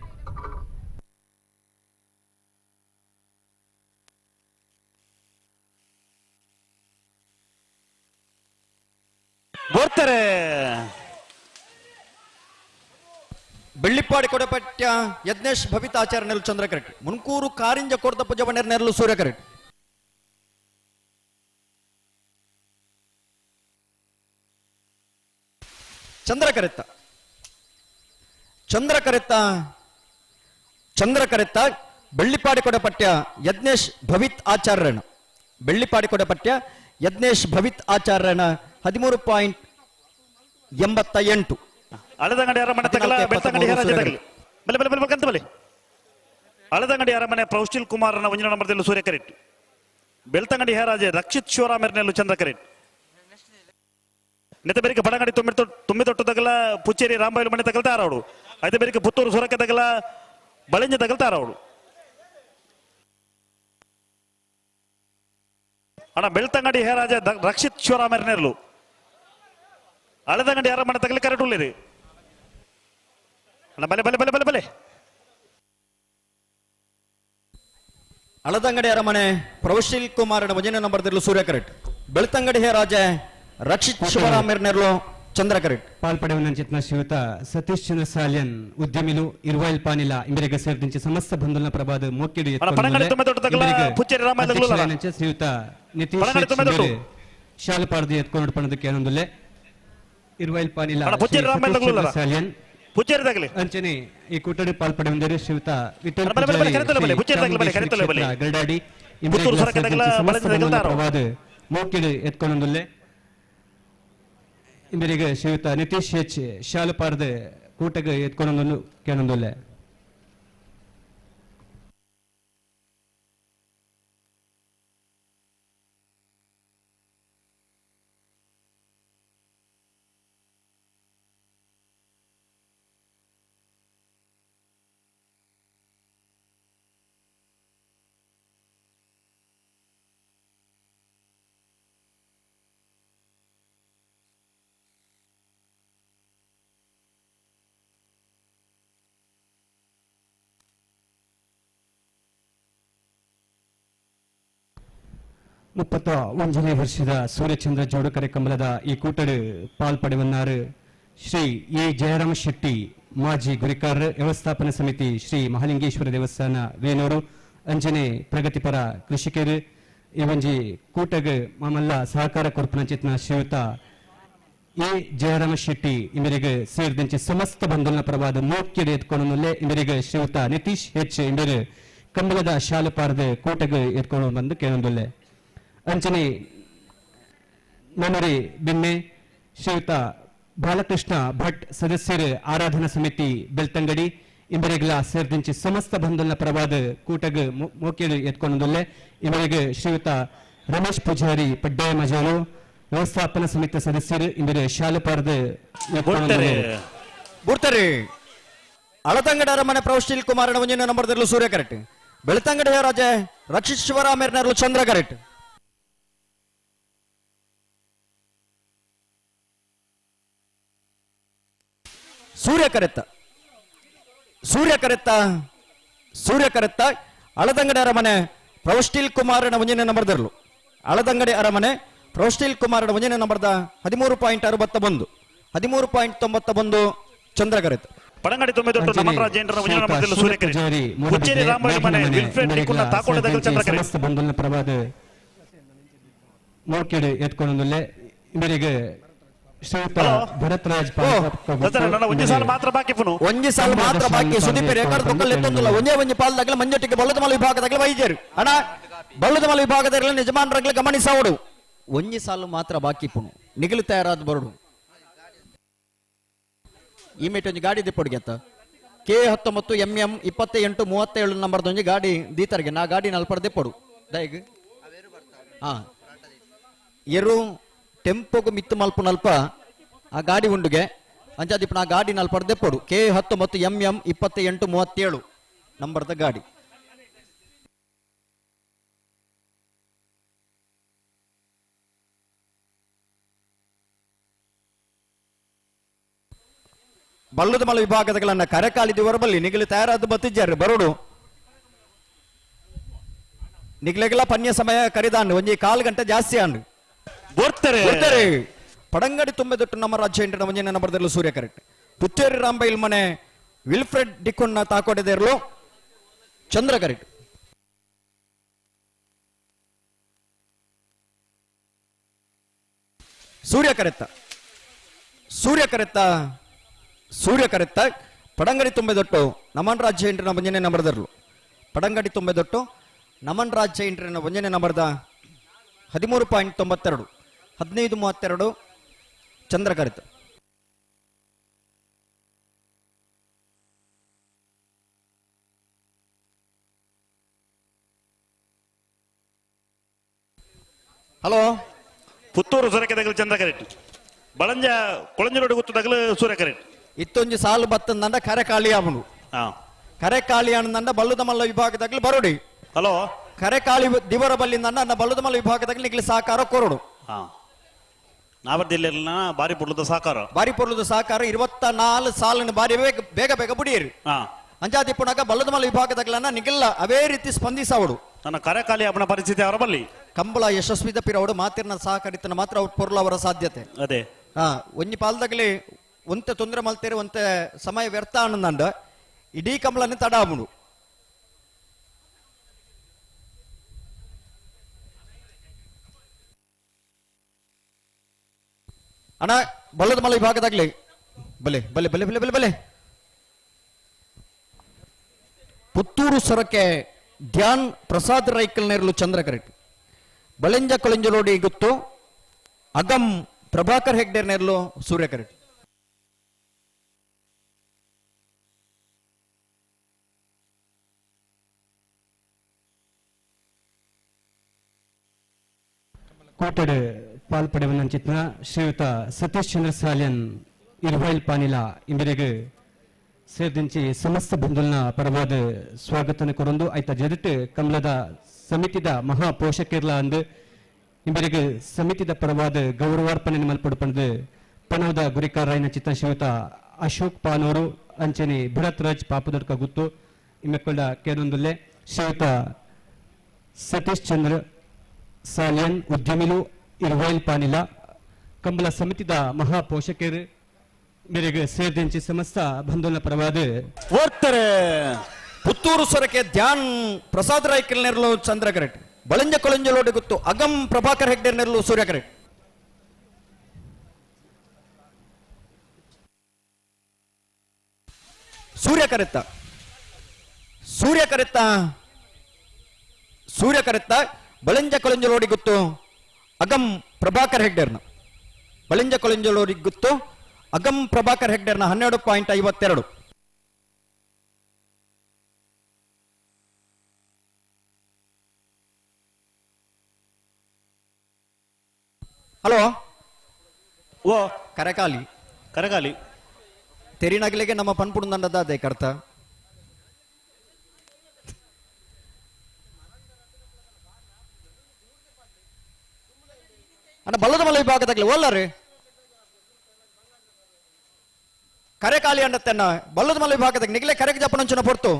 ಬರ್ತಾರೆ ಬೆಳ್ಳಿಪಾಡಿ ಕೊಡಪಟ್ಟ ಯಜ್ಞೇಶ್ ಭವಿತ್ ಆಚಾರ್ಯನೆರಲು ಚಂದ್ರ ಕರೆಕ್ಟ್ ಮುನ್ಕೂರು ಕಾರಿಂಜ ಕೊರ್ದ ಪುಜವನೆರ್ನೆರಲು ಸೂರ್ಯ ಕರೆಕ್ಟ್ ಚಂದ್ರ ಕರೆತ್ತ ಚಂದ್ರ ಕರೆತ್ತ ಚಂದ್ರ ಕರೆತ್ತ ಬೆಳ್ಳಿಪಾಡಿ ಕೊಡಪಟ್ಟ ಯಜ್ಞೇಶ್ ಭವಿತ್ ಆಚಾರ್ಯನ ಬೆಳ್ಳಿಪಾಡಿ ಕೊಡಪಟ್ಟ ಯಜ್ಞೇಶ್ ಭವಿತ್ ಆಚಾರ್ಯನ 13.88 ಹಳದಂಗಡಿ ಅರಮನೆ ತಗಲ ಬೆಳ್ತಂಗಡಿ ಹೇರಾಜ್ಯ ತಗಲಿ ಬಲೆ ಬಲೆ ಬಲೆ ಕಂತ ಬಲೆ ಹಳದಂಗಡಿ ಅರಮನೆ ಪ್ರೌಷ್ಟಿಲ್ ಕುಮಾರನ ಒಂಜನ ನಂಬರ್ದಲ್ಲೂ ಸೂರ್ಯ ಕರೆಕ್ಟ್ ಬೆಳ್ತಂಗಡಿ ಹೇರಾಜೆ ರಕ್ಷಿತ್ ಶಿವರಾಮೆರ್ನೆಲ್ಲು ಚಂದ್ರ ಕರೆಕ್ಟ್ ನೆತ್ತ ಬೆರಿಕೆ ಬಡಂಗಡಿ ತುಂಬಿತೊಟ್ಟು ತಗಲ ಪುಚ್ಚೇರಿ ರಾಂಬಾಯಿಲ್ ಮನೆ ತಗಲ್ತಾರ ಅವಳು ಐತೆ ಬೆರಿಕೆ ಪುತ್ತೂರು ಸೊರಕೆ ತಗಲ ಬಳಂಜ ತಗಲ್ತಾರ ಅವಳು ಅಣ್ಣ ಬೆಳ್ತಂಗಡಿ ಹೇರಾಜ ರಕ್ಷಿತ್ ಶಿವರಾಮೆರ್ನೆರ್ಲು ಹಳದಂಗಡಿ ಅರಮನೆ ತಗಲಿ ಕರೆಕ್ಟ್ ಉಳ್ಳೇರಿ ಅಣ್ಣ ಬಲೆ ಬಲೆ ಬಲೆ ಬಲೆ ಬಲೆ ಹಳದಂಗಡಿ ಅರಮನೆ ಪ್ರೌಶಿಲ್ ಕುಮಾರನ 1ನೇ ನಂಬರ್ದಲ್ಲೂ ಸೂರ್ಯ ಕರೆಕ್ಟ್ ಬೆಳ್ತಂಗಡಿ ಹೇ ರಾಜ ರಕ್ಷಿತ್ ಶಿವರಾಮೆರ್ನೆರ್ಲು ಚಂದ್ರಕರೆಟ್ పాల్పడవనంచిన శ్రీయుత సతీష్ చంద్ర సాల్యన్ ఉద్యమిలు ఇరువైల్ పానిల ఇంబెరిగ సేర్దించి సమస్త బంధుల ప్రభాద మోకిడి శ్రీయుత నితీష్ ಶಾಲಪಾರ್ದು ಎತ್ಕೊಂಡು ಪಣದಕ್ಕೆ ಏನೊಂದುಲ್ಲೆ ಇರುವೈಲ್ ಪಾನಿಲ ಸಾಲ್ಯನ್ ಅಂಚನೆ ಈ ಕೂಟಡಿ ಪಾಲ್ಪಡೆಂದರೆ ಶ್ರೀಯುತ ವಿಠಲ್ ಗರಡಾಡಿ ಪ್ರವಾದ ಮೋಕಿಡು ಎತ್ಕೊಂಡೊಂದುಲ್ಲೆ ಇಂಬರಿಗೆ ಶ್ರೀಯುತ ನಿತೀಶ್ ಎಚ್ ಶಾಲಪಾರ್ದ ಕೂಟಗೆ ಎತ್ಕೊಂಡೊಂದು ಕೇಳೊಂದುಲ್ಲೆ ಮುಪ್ಪತ್ತ ಒಂದನೇ ವರ್ಷದ ಸೂರ್ಯಚಂದ್ರ ಜೋಡುಕರೆ ಕಂಬಳದ ಈ ಕೂಟಡು ಪಾಲ್ಪಡೆವನ್ನಾರು ಶ್ರೀ ಎ ಜಯರಾಮ ಶೆಟ್ಟಿ ಮಾಜಿ ಗುರಿಕಾರರು ವ್ಯವಸ್ಥಾಪನಾ ಸಮಿತಿ ಶ್ರೀ ಮಹಾಲಿಂಗೇಶ್ವರ ದೇವಸ್ಥಾನ ವೇಣೂರು ಅಂಜನೆ ಪ್ರಗತಿಪರ ಕೃಷಿಕರು ಈ ಒಂಜಿ ಕೂಟಗ ಮಾಮಲ್ಲ ಸಹಕಾರ ಕೊರ್ಪುನಂಚಿತ್ನ ಶ್ರೀಯುತ ಎ ಜಯರಾಮ ಶೆಟ್ಟಿ ಇಂಬರಿಗೆ ಸೇರಿದಂತೆ ಸಮಸ್ತ ಬಂಧುಗಳ ಪರವಾದ ಮೋಕ್ಯಡೆ ಎತ್ಕೊಂಡು ಇಂಬರಿಗೆ ಶ್ರೀಯುತ ನಿತೀಶ್ ಎಚ್ ಇಂಬರು ಕಂಬಳದ ಶಾಲಪಾರದ ಕೂಟಗ ಎತ್ಕೊಂಡು ಬಂದು ಕೇಳೊಂದುಲ್ಲೆ ಅಂಚನೆ ನಮರಿ ಬಿನ್ನೆ ಶ್ರೀಯುತ ಬಾಲಕೃಷ್ಣ ಭಟ್ ಸದಸ್ಯರು ಆರಾಧನಾ ಸಮಿತಿ ಬೆಳ್ತಂಗಡಿ ಇಂಬರಿಗಳ ಸೇರಿದಂತೆ ಸಮಸ್ತ ಬಂಧುಗಳ ಪರವಾದ ಕೂಟಗ ಮೋಕೆಡು ಎತ್ಕೊಂಡೊಂದುಲ್ಲೆ ಇವರಿಗೆ ಶ್ರೀಯುತ ರಮೇಶ್ ಪೂಜಾರಿ ಪಡ್ಡಾಯ ಮಜಾಲು ವ್ಯವಸ್ಥಾಪನಾ ಸಮಿತಿ ಸದಸ್ಯರು ಇಂಬರಿ ಶಾಲಪಾರ್ದ ಬುಡ್ತಾರೆ ಅಳತಂಗಡ ಅರಮನೆ ಪ್ರೌಷ್ಟಿಲ್ ಕುಮಾರನ ಒಂಜಿನ ನಂಬರ್ದಲ್ಲೂ ಸೂರ್ಯ ಕರೆಕ್ಟ್ ಬೆಳ್ತಂಗಡಿ ರಾಜ ರಕ್ಷಿತ್ ಶಿವರಾಮೇರ್ನರ್ಲು ಚಂದ್ರ ಕರೆಕ್ಟ್ ಸೂರ್ಯ ಕರೆತ್ತ ಅಳದಂಗಡಿ ಅರಮನೆ ಪ್ರೌಷ್ಟಿಲ್ ಕುಮಾರನ ಒಂಜಿನ ನಂಬರ್ದರ್ಲು ಅಳದಂಗಡಿ ಅರಮನೆ ಪ್ರೌಷ್ಟಿಲ್ ಕುಮಾರನ ಒಂಜಿನ ನಂಬರ್ದ 13.91 ಚಂದ್ರ ಕರೆತ್ತ ಪಡಂಗಡಿ 98 ನಮನರಾಜೇಂದ್ರ ಒಂಜಿನ ನಂಬರ್ದರ್ಲು ಸೂರ್ಯ ಕರೆತ್ತ ಹುಚ್ಚೇರಿ ರಾಮಯ್ಯ ಮನೆ ವಿಲ್ಫ್ರೆಡ್ ನಿಕುನ ತಾಕೋಟದ ಚಂದ್ರ ಕರೆತ್ತ ಬಂಧುಗಳ ಪ್ರವಾದ ಮೋಕೆಡು ಎತ್ಕೊಂಡೊಂದುಲ್ಲೆ ಇವರಿಗೆ ಶ್ರೀಯುತ ಭರತ್ರಾಜ್ ಒಂಜಿ ಸಾಲ ಮಾತ್ರ ಬಾಕಿ ಸುದೀಪ್ ರೆಕಾರ್ಡ್ ತೊಕ್ಕಲ್ ಎತ್ತೊಂದಿಲ್ಲ ಒಂಜೆ ಪಾಲದಾಗಲ ಮಂಜೊಟ್ಟಿಗೆ ಬಳ್ಳದಮಲ ವಿಭಾಗದಾಗಲ ವೈದ್ಯರು ಅಣ್ಣ ಬಳ್ಳದಮಲ ವಿಭಾಗದಾಗಲ ಯಜಮಾನರಾಗಲ ಗಮನಿಸೋಡು ಒಂಜಿ ಸಾಲು ಮಾತ್ರ ಬಾಕಿ ಪುಣು ನಿಗಲು ತಯಾರಾದ ಬರಡು ಈ ಮೇಟ್ ಒಂಜಿ ಗಾಡಿ ದಿಪ್ಪೊಡಿಗೆ ಅಂತ K19 MM 2837 ನಂಬರ್ದೊಂಜಿ ಗಾಡಿ ದೀತರ್ಗೆ ನಾ ಗಾಡಿ ನಲ್ಪಡ ದಿಪ್ಪೊಡು ದಯಗ್ ಹಾ ಎರು ಟೆಂಪೋಗು ಮಿತ್ತು ಮಲ್ಪು ನಲ್ಪ ಆ ಗಾಡಿ ಉಂಡುಗೆ ಅಂಚಾದಿಪ್ಪ ನಾ ಗಾಡಿ ನಲ್ಪಡ ದೆಪ್ಪೊಡು K19 MM 2837 ನಂಬರ್ದ ಗಾಡಿ ಬಲ್ಲುದಮಲ ವಿಭಾಗದಗಳನ್ನ ಕರೆಕಾಲಿದ್ದು ಹೊರಬಲ್ಲಿ ನಿಗಲು ತಯಾರಾದ ಬತ್ತಿದ್ದಾರೆ ಬರೋಡು ನಿಗಲೆಗಳ ಪನ್ಯ ಸಮಯ ಕರಿದಾಂಡು ಒಂಜಿ 1/4 ಗಂಟೆ ಜಾಸ್ತಿ ಆಂಡು ಬರ್ತಾರೆ ಪಡಂಗಡಿ ತುಂಬೆದೊಟ್ಟು ನಮ್ಮ ರಾಜ್ಯ ಎಂಟು ಒಂಜಿನ ನಂಬರ್ದಲ್ಲೂ ಸೂರ್ಯ ಕರೆಕ್ಟ್ ಪುತ್ತೇರಿ ರಾಂಬೈಲ್ ಮನೆ ವಿಲ್ಫ್ರೆಡ್ ಡಿಕೊನ್ನ ತಾಕೋಟೆದೇರ್ಲು ಚಂದ್ರ ಕರೆಕ್ಟ್ ಸೂರ್ಯ ಕರೆತ್ತ ಪಡಂಗಡಿ ತುಂಬೆದೊಟ್ಟು ನಮನ್ ರಾಜ್ಯ ಎಂಟು ಒಂಜನೆ ನಂಬರ್ದರ್ಲು ಪಡಂಗಡಿ ತುಂಬೆದೊಟ್ಟು ನಮನ್ ರಾಜ್ಯ ಎಂಟು ಒಂಜನೆ ನಂಬರ್ದ 13.92 1532 ಚಂದ್ರ ಕರೆತ ಹಲೋ ಪುತ್ತೂರು ಸೂರ್ಯಕರೆಟ್ ಚಂದ್ರ ಕರೆಟ್ ಬಳಂಜ ಕೊಳಂಜರೋಡು ಗುತ್ತದಗಲು ಸೂರ್ಯ ಕರೆಟ್ ಇತ್ತೊಂಜಿ ಸಾಲು ಬತ್ತಂದಂಡ ಕರೆಕಾಳಿ ಅವನು ಕರೆಕಾಳಿ ಅನ್ನಂದ ಬಲ್ಲುದಮಲ್ಲ ವಿಭಾಗದಾಗಲು ಬರೋಡಿ ಹಲೋ ಕರೆಕಾಳಿ ದಿವರ ಬಲ್ಲಿಂದ ನನ್ನ ಬಲ್ಲುದಮಲ್ಲ ವಿಭಾಗದಾಗಲು ನಿಗ್ಲಿ ಸಹಕಾರ ಕೊರಡು ನಾವರ್ದಿಲ್ಲ ಬಾರಿ ಪುರ್ಲದ ಸಹಕಾರ 24 ಸಾಲಿನ ಬಾರಿ ಬೇಗ ಬುಡಿಯರು ಅಂಜಾದಿಪ್ಪುನಾಗ ಬಲ್ಲದಮಲ್ಲ ವಿಭಾಗದಾಗಲನ್ನ ನಿಗಲ್ಲ ಅವೇ ರೀತಿ ಸ್ಪಂದಿಸವಡು ನನ್ನ ಕರೆಕಾಲಿ ಅವನ ಪರಿಸ್ಥಿತಿ ಅವರ ಬಲ್ಲಿ ಕಂಬಳ ಯಶಸ್ವಿದ ಪಿರವಡು ಮಾತಿನ ಸಹಕರಿತನ ಮಾತ್ರ ಅವ್ರ ಪೊರ್ಲು ಅವರ ಸಾಧ್ಯತೆ ಅದೇ ಒಂಜಿ ಪಾಲ್ದಾಗಲಿ ಒಂತೆ ತೊಂದರೆ ಮಲ್ತೇರಿ ಒಂತೆ ಸಮಯ ವ್ಯರ್ಥ ಅನ್ನಂದ ಇಡೀ ಕಂಬಳನ್ನು ತಡಾಮುಡು ಅಣ್ಣ ಬಲ್ಲದ ಮಲ ವಿಭಾಗದಾಗ್ಲಿ ಬಲೆ ಬಲೆ ಬಲೆ ಬಲೆ ಬಲೆ ಬಲೆ ಪುತ್ತೂರು ಸೊರಕೆ ಧ್ಯಾನ್ ಪ್ರಸಾದ್ ರೈಕಲ್ ನೇರ್ಲು ಚಂದ್ರ ಕರೆಕ್ಟ್ ಬಳೆಂಜ ಕೊಳೆಂಜಲೋಡಿ ಗುತ್ತು ಅಗಂ ಪ್ರಭಾಕರ್ ಹೆಗ್ಡೇರ್ ನೇರ್ಲು ಸೂರ್ಯ ಕರೆಕ್ಟ್ ಕೋಟಡ್ ಪಾಲ್ಪಡೆವನ್ನಂಚಿತ್ನ ಶ್ರೀಯುತ ಸತೀಶ್ ಚಂದ್ರ ಸಾಲ್ಯನ್ ಇರ್ವೈಲ್ ಪಾನಿಲ ಇಂಬೆರೆಗೆ ಸೇರ್ದಿಂಚಿ ಸಮಸ್ತ ಬಂಧುಲ್ನ ಪರವಾದ ಸ್ವಾಗತನ ಕೊರೊಂದು ಐತ ಜದಿಟ್ ಕಮಲದ ಸಮಿತಿದ ಮಹಾ ಪೋಷಕರ್ಲ ಅಂದು ಇಂಬೆರೆಗೆ ಸಮಿತಿದ ಪರವಾದ ಗೌರವಾರ್ಪಣೆ ಮಲ್ಪಡುಪಂದು ಪನವದ ಗುರಿಕಾರಾಯನ ಚಿತ್ತ ಶ್ರೀಯುತ ಅಶೋಕ್ ಪಾನೂರು ಅಂಚನೆ ಭರತ್ ರಾಜ್ ಪಾಪದಡ್ಕ ಗುತ್ತು ಇಮ್ಮೆಕ್ಕೊಂಡ ಕೇರೊಂದುಲ್ಲೆ ಶ್ರೀಯುತ ಸತೀಶ್ ಚಂದ್ರ ಸಾಲ್ಯನ್ ಉದ್ಯಮಿಲು ಇರ್ವೈಲ್ ಪಾನಿಲ ಕಂಬಲ ಸಮಿತಿದ ಮಹಾ ಪೋಷಕರು ಮೇರೆಗೆ ಸೇರ್ದಿಂಚಿ ಸಮಸ್ತ ಬಂಧುನ ಪರವಾದ ಓದ್ತಾರೆ ಪುತ್ತೂರು ಸೊರಕೆ ಧ್ಯಾನ್ ಪ್ರಸಾದ್ ರೈಕಲ್ ನೆರಲು ಚಂದ್ರ ಕರೆಕ್ಟ್ ಬಳಂಜ ಕೊಳಂಜಲೋಡಿ ಗುತ್ತು ಅಗಂ ಪ್ರಭಾಕರ್ ಹೆಗ್ಡೇರ್ ನೆರಲು ಸೂರ್ಯ ಕರೆಕ್ಟ್ ಸೂರ್ಯ ಕರೆತ್ತ ಸೂರ್ಯ ಕರೆತ್ತ ಸೂರ್ಯ ಕರೆತ್ತ ಬಳಂಜ ಕೊಳಂಜಲೋಡಿ ಗುತ್ತು ಅಗಂ ಪ್ರಭಾಕರ್ ಹೆಗ್ಡೇರ್ನ ಬಳಂಜ ಕೊಳಂಜಲೋಡಿ ಗುತ್ತು ಅಗಂ ಪ್ರಭಾಕರ್ ಹೆಗ್ಡೇರ್ನ 12.52 ಹಲೋ ಓ ಕರಕಾಲಿ ಕರಕಾಲಿ ತೆರಿನಗಲಿಗೆ ನಮ್ಮ ಪನ್ಪುಡುಂದಂಡದ ಅದೇ ಕರ್ತ ಅಣ್ಣ ಬಲ್ಲದ ಮಲ ವಿಭಾಗದಾಗಲಿ ಓಲ್ಲರಿ ಕರೆಕಾಲಿ ಅಂಡತ್ತನ್ನ ಬಲ್ಲದ ಮಲ ವಿಭಾಗದಾಗ ನಿಗಲೆ ಕರೆಗೆ ಜಪ್ಪನಂಚನ ಪೊರ್ತು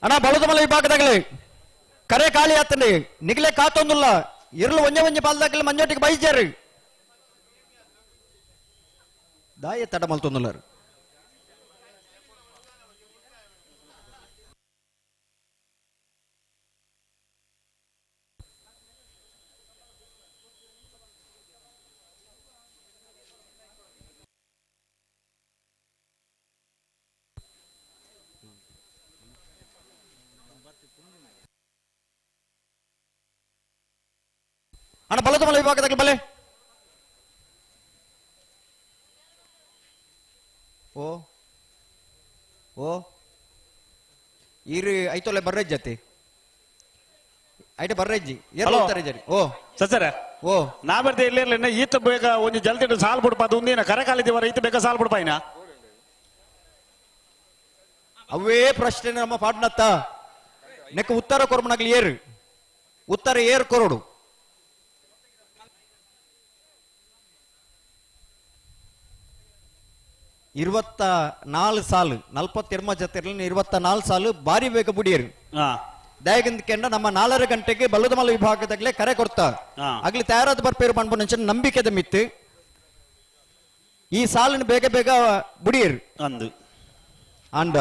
ಅಣ್ಣ ಬಲದ ಮಲ ವಿಭಾಗದಾಗಲಿ ಕರೆ ಖಾಲಿ ಆತಂడి ನಿಗಲೆ ಕಾತೊಂದುಲ್ಲ ಇರ್ಲು ಒಂಜೆ ಒಂಜೆ ಪಾಲ್ದಾಗಲಿ ಮಂಜೋಟಿಗೆ ಬೈಜಾರಿ ದಾಯ ತಡ ಮಲ್ತೊಂದುಲ್ಲ ಅಣ್ಣ ಬಲದ ಮಲ ವಿಭಾಗದಾಗಲಿ ಬಲೆ ಓ ಓ ಈರು ಐತೊಲೆ ಬರ್ರಜ್ಜತಿ ಐಟ ಬರ್ರಜ್ಜಿ ಏನು ಹೋಗ್ತಾರೆ ಜರಿ ಓ ಸಸರ ಓ ನಾ ಬರ್ದೆ ಇಲ್ಲಿರ್ಲಿನ್ನ ಈತ ಬೇಗ ಒಂದು ಜಲ್ದಿ ಸಾಲ್ ಬಿಡ್ಪ ಅದು ಒಂದಿನ ಕರಕಾಲಿದ್ದೀವರ ಈತ ಬೇಗ ಸಾಲ್ ಬಿಡ್ಪಾಯಿನ ಅವೇ ಪ್ರಶ್ನೆ ನಮ್ಮ ಪಾಡ್ನತ್ತ ನೆಕ್ಕ ಉತ್ತರ ಕೊರಮನಾಗ್ಲಿ ಏರು ಉತ್ತರ ಏರ್ ಕೊರಡು ಇರುವತ್ತ 4 ಸಾಲು 42 ಜೊತೆಯಲ್ಲಿ 24 ಸಾಲು ಬಾರಿ ಬೇಗ ಬುಡಿಯರು ದಯಗಂದಕೆಂಡ ನಮ್ಮ 4 ಗಂಟೆಗೆ ಬಲ್ಲದಮಲ ವಿಭಾಗದಾಗಲೇ ಕರೆ ಕೊಡ್ತಾ ಆಗ್ಲಿ ತಯಾರಾದ ಬರ್ಪೇರು ಪಂಪುನ ನಂಬಿಕೆದ ಮಿತ್ತು ಈ ಸಾಲಿನ ಬೇಗ ಬೇಗ ಬುಡಿಯರು ಅಂದು ಅಂಡ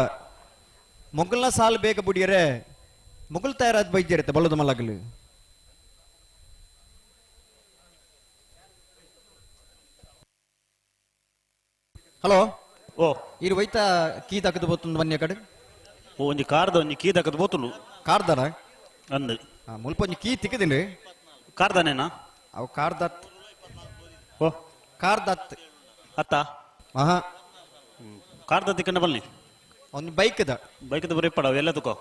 ಮೊಗಲ್ನ ಸಾಲು ಬೇಗ ಬುಡಿಯರೆ ಮೊಗಲ್ ತಯಾರಾದ ಬೈದ್ಯರತ್ತೆ ಬಲ್ಲದಮಲಾಗಲು ಹಲೋ ಓ ಇರು ವೈತ ಕೀ ತಕ್ಕದು ಬೋತುಂದು ಬನ್ನಿ ಕಡೆ ಓ ಒಂಜಿ ಕಾರ್ದ ಒಂಜಿ ಕೀ ತಕ್ಕದು ಬೋತುನು ಕಾರ್ದನ ಅಂದು ಮುಲ್ಪ ಒಂಜಿ ಕೀ ತಿಕ್ಕದಿನಿ ಕಾರ್ದನೇನಾ ಅವು ಕಾರ್ದತ್ ಓ ಕಾರ್ದತ್ ಅತ್ತ ಆಹಾ ಕಾರ್ದ ತಿಕ್ಕಂಡ ಬನ್ನಿ ಒಂದು ಬೈಕ್ದ ಬೈಕ್ದ ಬರೀ ಪಡವ ಎಲ್ಲ ತುಕೋ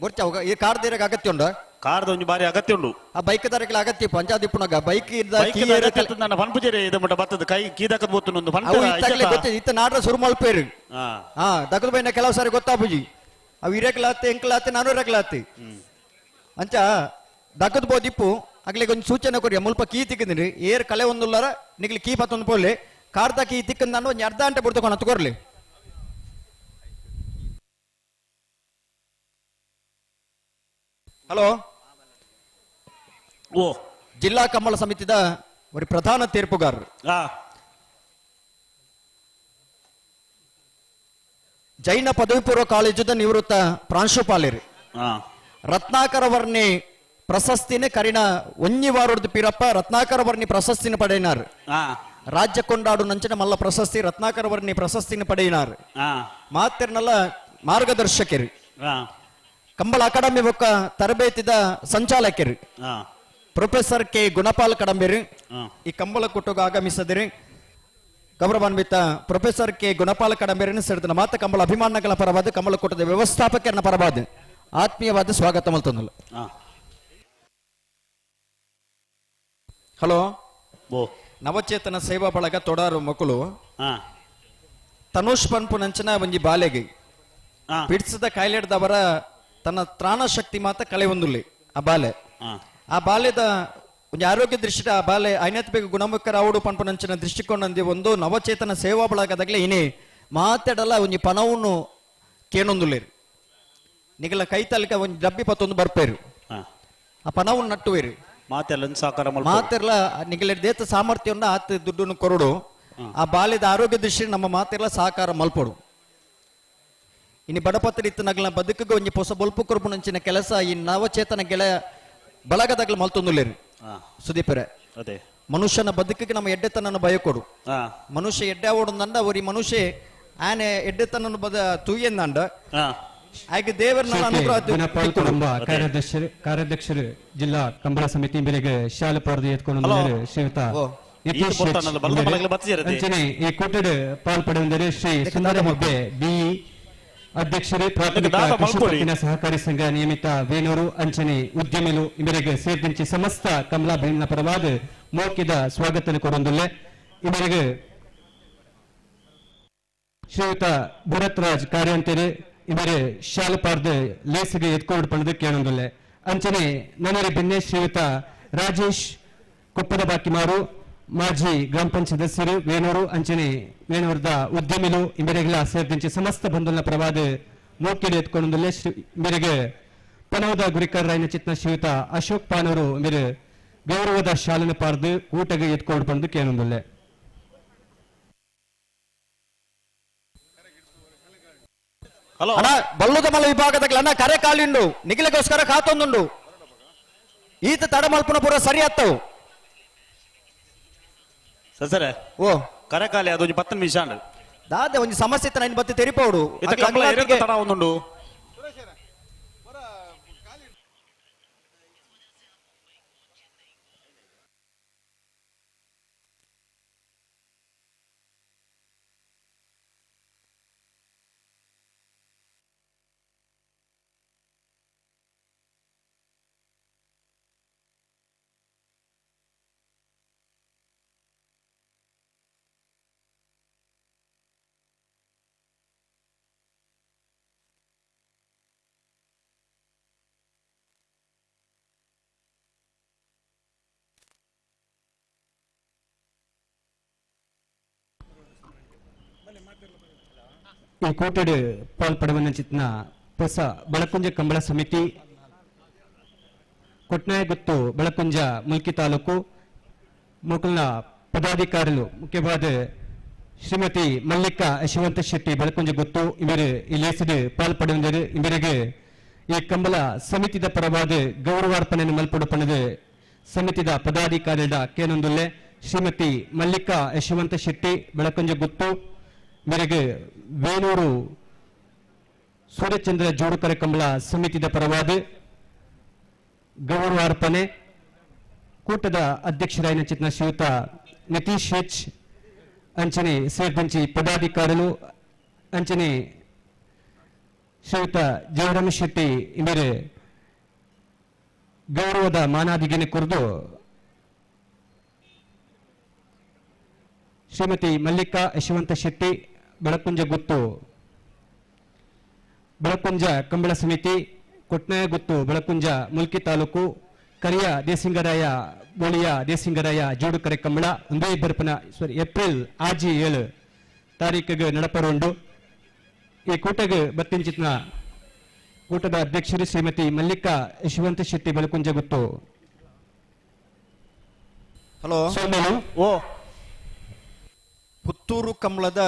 ಗೊರ್ಚ ಅವಾಗ ಈ ಕಾರ್ದ ಇರಕ್ಕೆ ಅಗತ್ಯ ಉಂಡ ಕಾರ್ದ ಒಂಜಿ ಬಾರಿ ಅಗತ್ಯ ಉಂಡು ಆ ಬೈಕ್ ತರಕಲ ಅಗತ್ಯ ಪಂಚಾದಿಪ್ಪುನಗ ಬೈಕ್ ನನ್ನ ಪನ್ಪುಜೆರೆ ಇದು ಮಟ್ಟ ಬತ್ತದ ಕೈ ಕೀ ದಕ್ಕದ ಬೋತು ಒಂದು ಇತ್ತ ನಾಡ್ರ ಸುರು ಮಲ್ಪೇರು ಹಾ ದಕ್ಕದ ಬೈನ ಕೆಲವು ಸಾರಿ ಗೊತ್ತಾಪುಜಿ ಅವು ಇರಕ್ಲಾತೆ ಎಂಕ್ಲಾತೆ ನಾನು ಇರಕ್ಲಾತೆ ಅಂಚ ದಕ್ಕದ ಬೋದಿಪ್ಪು ಅಗ್ಲಿಗೆ ಒಂದು ಸೂಚನೆ ಕೊರಿ ಮುಲ್ಪ ಕೀ ತಿಕ್ಕಿದ್ರಿ ಏರ್ ಕಳೆ ಒಂದುಲ್ಲಾರ ನಿಗ್ಲಿ ಕೀ ಪತ್ತೊಂದು ಪೋಲೆ ಕಾರ್ದ ಕೀ ತಿಕ್ಕಂದ್ ನಾನು ಒಂದು ಅರ್ಧ ಗಂಟೆ ಬಿಡ್ತಕೊಂಡು ಹತ್ಕೊರ್ಲಿ. ಹಲೋ ಓ ಜಿಲ್ಲಾ ಕಂಬಳ ಸಮಿತಿದ ಒಂದು ಪ್ರಧಾನ ತೀರ್ಪುಗಾರರು ಜೈನ ಪದವಿ ಪೂರ್ವ ಕಾಲೇಜದ ನಿವೃತ್ತ ಪ್ರಾಂಶುಪಾಲರು ರತ್ನಾಕರ ವರ್ಣಿ ಪ್ರಶಸ್ತಿನ ಕರಿನ ಒಂಜಿ ವಾರದ ಪಿರಪ್ಪ ರತ್ನಾಕರ ವರ್ಣಿ ಪ್ರಶಸ್ತಿನ ಪಡೆಯಿನಾರು ರಾಜ್ಯ ಕೊಂಡಾಡು ನಂಚಿನ ಮಲ್ಲ ಪ್ರಶಸ್ತಿ ರತ್ನಾಕರ ವರ್ಣಿ ಪ್ರಶಸ್ತಿನ ಪಡೆಯಿನಾರು ಮಾತಿರ್ನಲ್ಲ ಮಾರ್ಗದರ್ಶಕರು ಕಂಬಳ ಅಕಾಡೆಮಿ ಬೊಕ್ಕ ತರಬೇತಿದ ಸಂಚಾಲಕರು ಪ್ರೊಫೆಸರ್ ಕೆ ಗುಣಪಾಲ್ ಕಡಂಬೇರು ಈ ಕಂಬಳ ಕುಟ್ಟುಗ ಆಗಮಿಸಿದಿರಿ ಗೌರವಾನ್ವಿತ ಪ್ರೊಫೆಸರ್ ಕೆ ಗುಣಪಾಲ್ ಕಡಂಬೇರಿನ ಸೇರಿದ ಮಾತ ಕಂಬಳ ಅಭಿಮಾನಗಳ ಪರವಾದ ಕಂಬಳ ಕೂಟದ ವ್ಯವಸ್ಥಾಪಕರನ್ನ ಪರವಾದ ಆತ್ಮೀಯವಾದ ಸ್ವಾಗತ ಮಲ್ತಂದಲ್ಲ. ಹಲೋ ನವಚೇತನ ಸೇವಾ ಬಳಗ ತೊಡಾರು ಮಕ್ಕಳು ತನುಷ್ ಪನ್ಪು ನಂಚನ ಒಂಜಿ ಬಾಲೆಗೆ ಪಿಡ್ಸದ ಕಾಯಿಲೆಡ್ದವರ ತನ್ನ ತ್ರಾಣ ಶಕ್ತಿ ಮಾತ ಕಳೆ ಒಂದುಲ್ಲಿ ಆ ಬಾಲ್ಯದ ಒಂದು ಆರೋಗ್ಯ ದೃಷ್ಟಿ ಆ ಬಾಲೆ ಐನತ್ ಬೇಕು ಗುಣಮುಖರ ಅವಡು ಪನ್ಪು ನಂಚಿನ ದೃಷ್ಟಿಕೋನಂದಿ ಒಂದು ನವಚೇತನ ಸೇವಾ ಬಳಗದಾಗಲೇ ಇನಿ ಮಾತಾಡಲ್ಲ ಒಂಜಿ ಪನವನ್ನು ಕೇನೊಂದುಲ್ಲೇರು ನಿಗಲ ಕೈ ತಲಕ ಒಂಜಿ ಡಬ್ಬಿ ಪತ್ತೊಂದು ಬರ್ಪೇರು ಆ ಪನವನ್ನು ನಟ್ಟುವೇರು ಮಾತೆಲ್ಲ ನಿಗಲ ದೇತ ಸಾಮರ್ಥ್ಯವನ್ನ ಆತ ದುಡ್ಡನ್ನು ಕೊರಡು ಆ ಬಾಲ್ಯದ ಆರೋಗ್ಯ ದೃಷ್ಟಿ ನಮ್ಮ ಮಾತೆಲ್ಲ ಸಹಕಾರ ಮಲ್ಪಡು ಇನ್ನು ಬಡಪತ್ರ ಇತ್ತು ನಗಲ ಬದುಕಿಗೆ ಒಂಜಿ ಹೊಸ ಬೊಲ್ಪು ಕೊರ್ಪು ನಂಚಿನ ಕೆಲಸ ಈ ನವಚೇತನ ಗೆಳೆಯ ಬಳಗದಾಗಲ ಮಲ್ತೊಂದುಲ್ಲೇರು ಸುದೀಪರೇ ಮನುಷ್ಯನ ಬದುಕಿಗೆ ನಮ್ಮ ಎಡ್ಡೆತನ ಭಯ ಕೊಡು ಮನುಷ್ಯ ಎಡ್ಡೆ ಓಡಂದ ಅವರಿ ಮನುಷ್ಯ ಆನೆ ಎಡ್ಡೆತನ ಬದ ತೂಯಂದಂಡ ಹಾಗೆ ದೇವರ ಕಾರ್ಯಾಧ್ಯಕ್ಷರು ಜಿಲ್ಲಾ ಕಂಬಳ ಸಮಿತಿ ಮೇರೆಗೆ ಶಾಲೆ ಪರದೆ ಎತ್ಕೊಂಡು ಶ್ರೀಯುತ ಈ ಕೂಟದ ಪಾಲ್ಪಡುವಂದರೆ ಶ್ರೀ ಸುಂದರ ಹೆಬ್ಬೆ ಬಿಇ ಅಧ್ಯಕ್ಷರೇ ಪ್ರಾಥಮಿಕ ಕೃಷಿ ಪತ್ತಿನ ಸಹಕಾರಿ ಸಂಘ ನಿಯಮಿತ ವೇಣೂರು ಅಂಚನೆ ಉದ್ಯಮಿಲು ಇವರಿಗೆ ಸೇರಿದಂತೆ ಸಮಸ್ತ ಕಮಲಾ ಬೈನ ಪರವಾದ ಮೋಕಿದ ಸ್ವಾಗತ ಕೊರೊಂದುಲ್ಲೆ ಇವರಿಗೆ ಶ್ರೀಯುತ ಭರತ್ ರಾಜ್ ಕಾರ್ಯಾಂತರೆ ಇವರೇ ಶಾಲೆ ಪಾರ್ದ ಲೇಸಿಗೆ ಎತ್ಕೊಂಡು ಪಡೆದು ಕೇಳೊಂದುಲ್ಲೆ ಅಂಚನೆ ನನರೆ ಬೆನ್ನೆ ಶ್ರೀಯುತ ರಾಜೇಶ್ ಕೊಪ್ಪದ ಬಾಕಿಮಾರು ಮಾಜಿ ಗ್ರಾಮ ಪಂಚಾಯತ್ ಸದಸ್ಯರು ವೇಣೂರು ಅಂಚನೆ ವೇಣೂರದ ಉದ್ಯಮಿಲು ಇವರಿಗೆಲ್ಲ ಸೇರಿದಂತೆ ಸಮಸ್ತ ಬಂಧುಗಳ ಪರವಾದ ಮೋಕೆಡೆ ಎತ್ಕೊಂಡಲ್ಲೇ ಇವರಿಗೆ ಪನವದ ಗುರಿಕರಾಯನ ಚಿತ್ನ ಶ್ರೀಯುತ ಅಶೋಕ್ ಪಾನವರು ಇವರು ಗೌರವದ ಶಾಲೆನ ಪಾರ್ದು ಊಟಗೆ ಎತ್ಕೊಂಡು ಬಂದು ಕೇಳೊಂದಲ್ಲೇ ಬಲ್ಲುದ ಮಲ ವಿಭಾಗದ ಅನ್ನ ಕರೆ ಕಾಲಿಂಡು ನಿಗಿಲಗೋಸ್ಕರ ಕಾತೊಂದುಂಡು ಈತ ತಡ ಮಲ್ಪನ ಪೂರ ಸರಿ ಆತ್ತವು ಸರ್ ಓ ಕರೆಕಾಲಿ ಅದೊಂದು 10 ನಿಮಿಷ ದಾದ ಒಂದು ಸಮಸ್ಯೆ ಇತ್ತ ನಾನು ಬತ್ತಿ ತೆರಿಪೋಡು ತಡ ಒಂದುಂಡು ಈ ಕೂಟದ ಪಾಲ್ಪಡುವನ್ನ ಚಿತ್ನ ಹೊಸ ಬಳಕುಂಜ ಕಂಬಳ ಸಮಿತಿ ಕೊಟ್ನಾಯ ಗುತ್ತು ಬಳಕುಂಜ ಮುಲ್ಕಿ ತಾಲೂಕು ಮುಕುಲ್ನ ಪದಾಧಿಕಾರಿಗಳು ಮುಖ್ಯವಾದ ಶ್ರೀಮತಿ ಮಲ್ಲಿಕಾ ಯಶವಂತ ಶೆಟ್ಟಿ ಬಳಕುಂಜ ಗುತ್ತು ಇವರು ಇಲ್ಲಿಸಿದ ಪಾಲ್ಪಡುವಂದರು ಇವರಿಗೆ ಈ ಕಂಬಳ ಸಮಿತಿದ ಪರವಾದ ಗೌರವಾರ್ಪಣೆಯನ್ನು ಮಲ್ಪಡುಪಣದ ಸಮಿತಿದ ಪದಾಧಿಕಾರಿಗಳ ಕೇನೊಂದುಲ್ಲೆ ಶ್ರೀಮತಿ ಮಲ್ಲಿಕಾ ಯಶವಂತ ಶೆಟ್ಟಿ ಬಳಕುಂಜ ಗುತ್ತು ಮೇರೆಗೆ ವೇಣೂರು ಸೂರ್ಯಚಂದ್ರ ಜೋಡುಕರ ಕಂಬಳ ಸಮಿತಿದ ಪರವಾದ ಗೌರವಾರ್ಪಣೆ ಕೂಟದ ಅಧ್ಯಕ್ಷರಾಯನ ಚಿತ್ನ ಶ್ರೀಯುತ ನಿತೀಶ್ ಹೆಚ್ ಅಂಚನೆ ಸೇರಿದಂತೆ ಪದಾಧಿಕಾರಿಗಳು ಅಂಚನೆ ಶ್ರೀಯುತ ಜಯರಾಮ ಶೆಟ್ಟಿ ಇವರೇ ಗೌರವದ ಮಾನಾದಿಗೆನೆ ಕುರಿದು ಶ್ರೀಮತಿ ಮಲ್ಲಿಕಾ ಯಶವಂತ ಶೆಟ್ಟಿ ಬೆಳಕುಂಜ ಗುತ್ತು ಬೆಳಕುಂಜ ಕಂಬಳ ಸಮಿತಿ ಕೊಟ್ನಾಯ ಗುತ್ತು ಬೆಳಕುಂಜ ಮುಲ್ಕಿ ತಾಲೂಕು ಕರಿಯ ದೇಸಿಂಗರಾಯ ಬೋಳಿಯ ದೇಸಿಂಗರಾಯ ಜೋಡುಕರೆ ಕಂಬಳ ಏಪ್ರಿಲ್ 7 ತಾರೀಕಿಗೆ ನಡಪರುಂಡು ಈ ಕೂಟಗೆ ಬತ್ತಿಂಚಿತ್ನ ಕೂಟದ ಅಧ್ಯಕ್ಷರು ಶ್ರೀಮತಿ ಮಲ್ಲಿಕಾ ಯಶವಂತ ಶೆಟ್ಟಿ ಬೆಳಕುಂಜ ಗುತ್ತು. ಹಲೋ ಸೋಮನು ಓ ಪುತ್ತೂರು ಕಂಬಳದ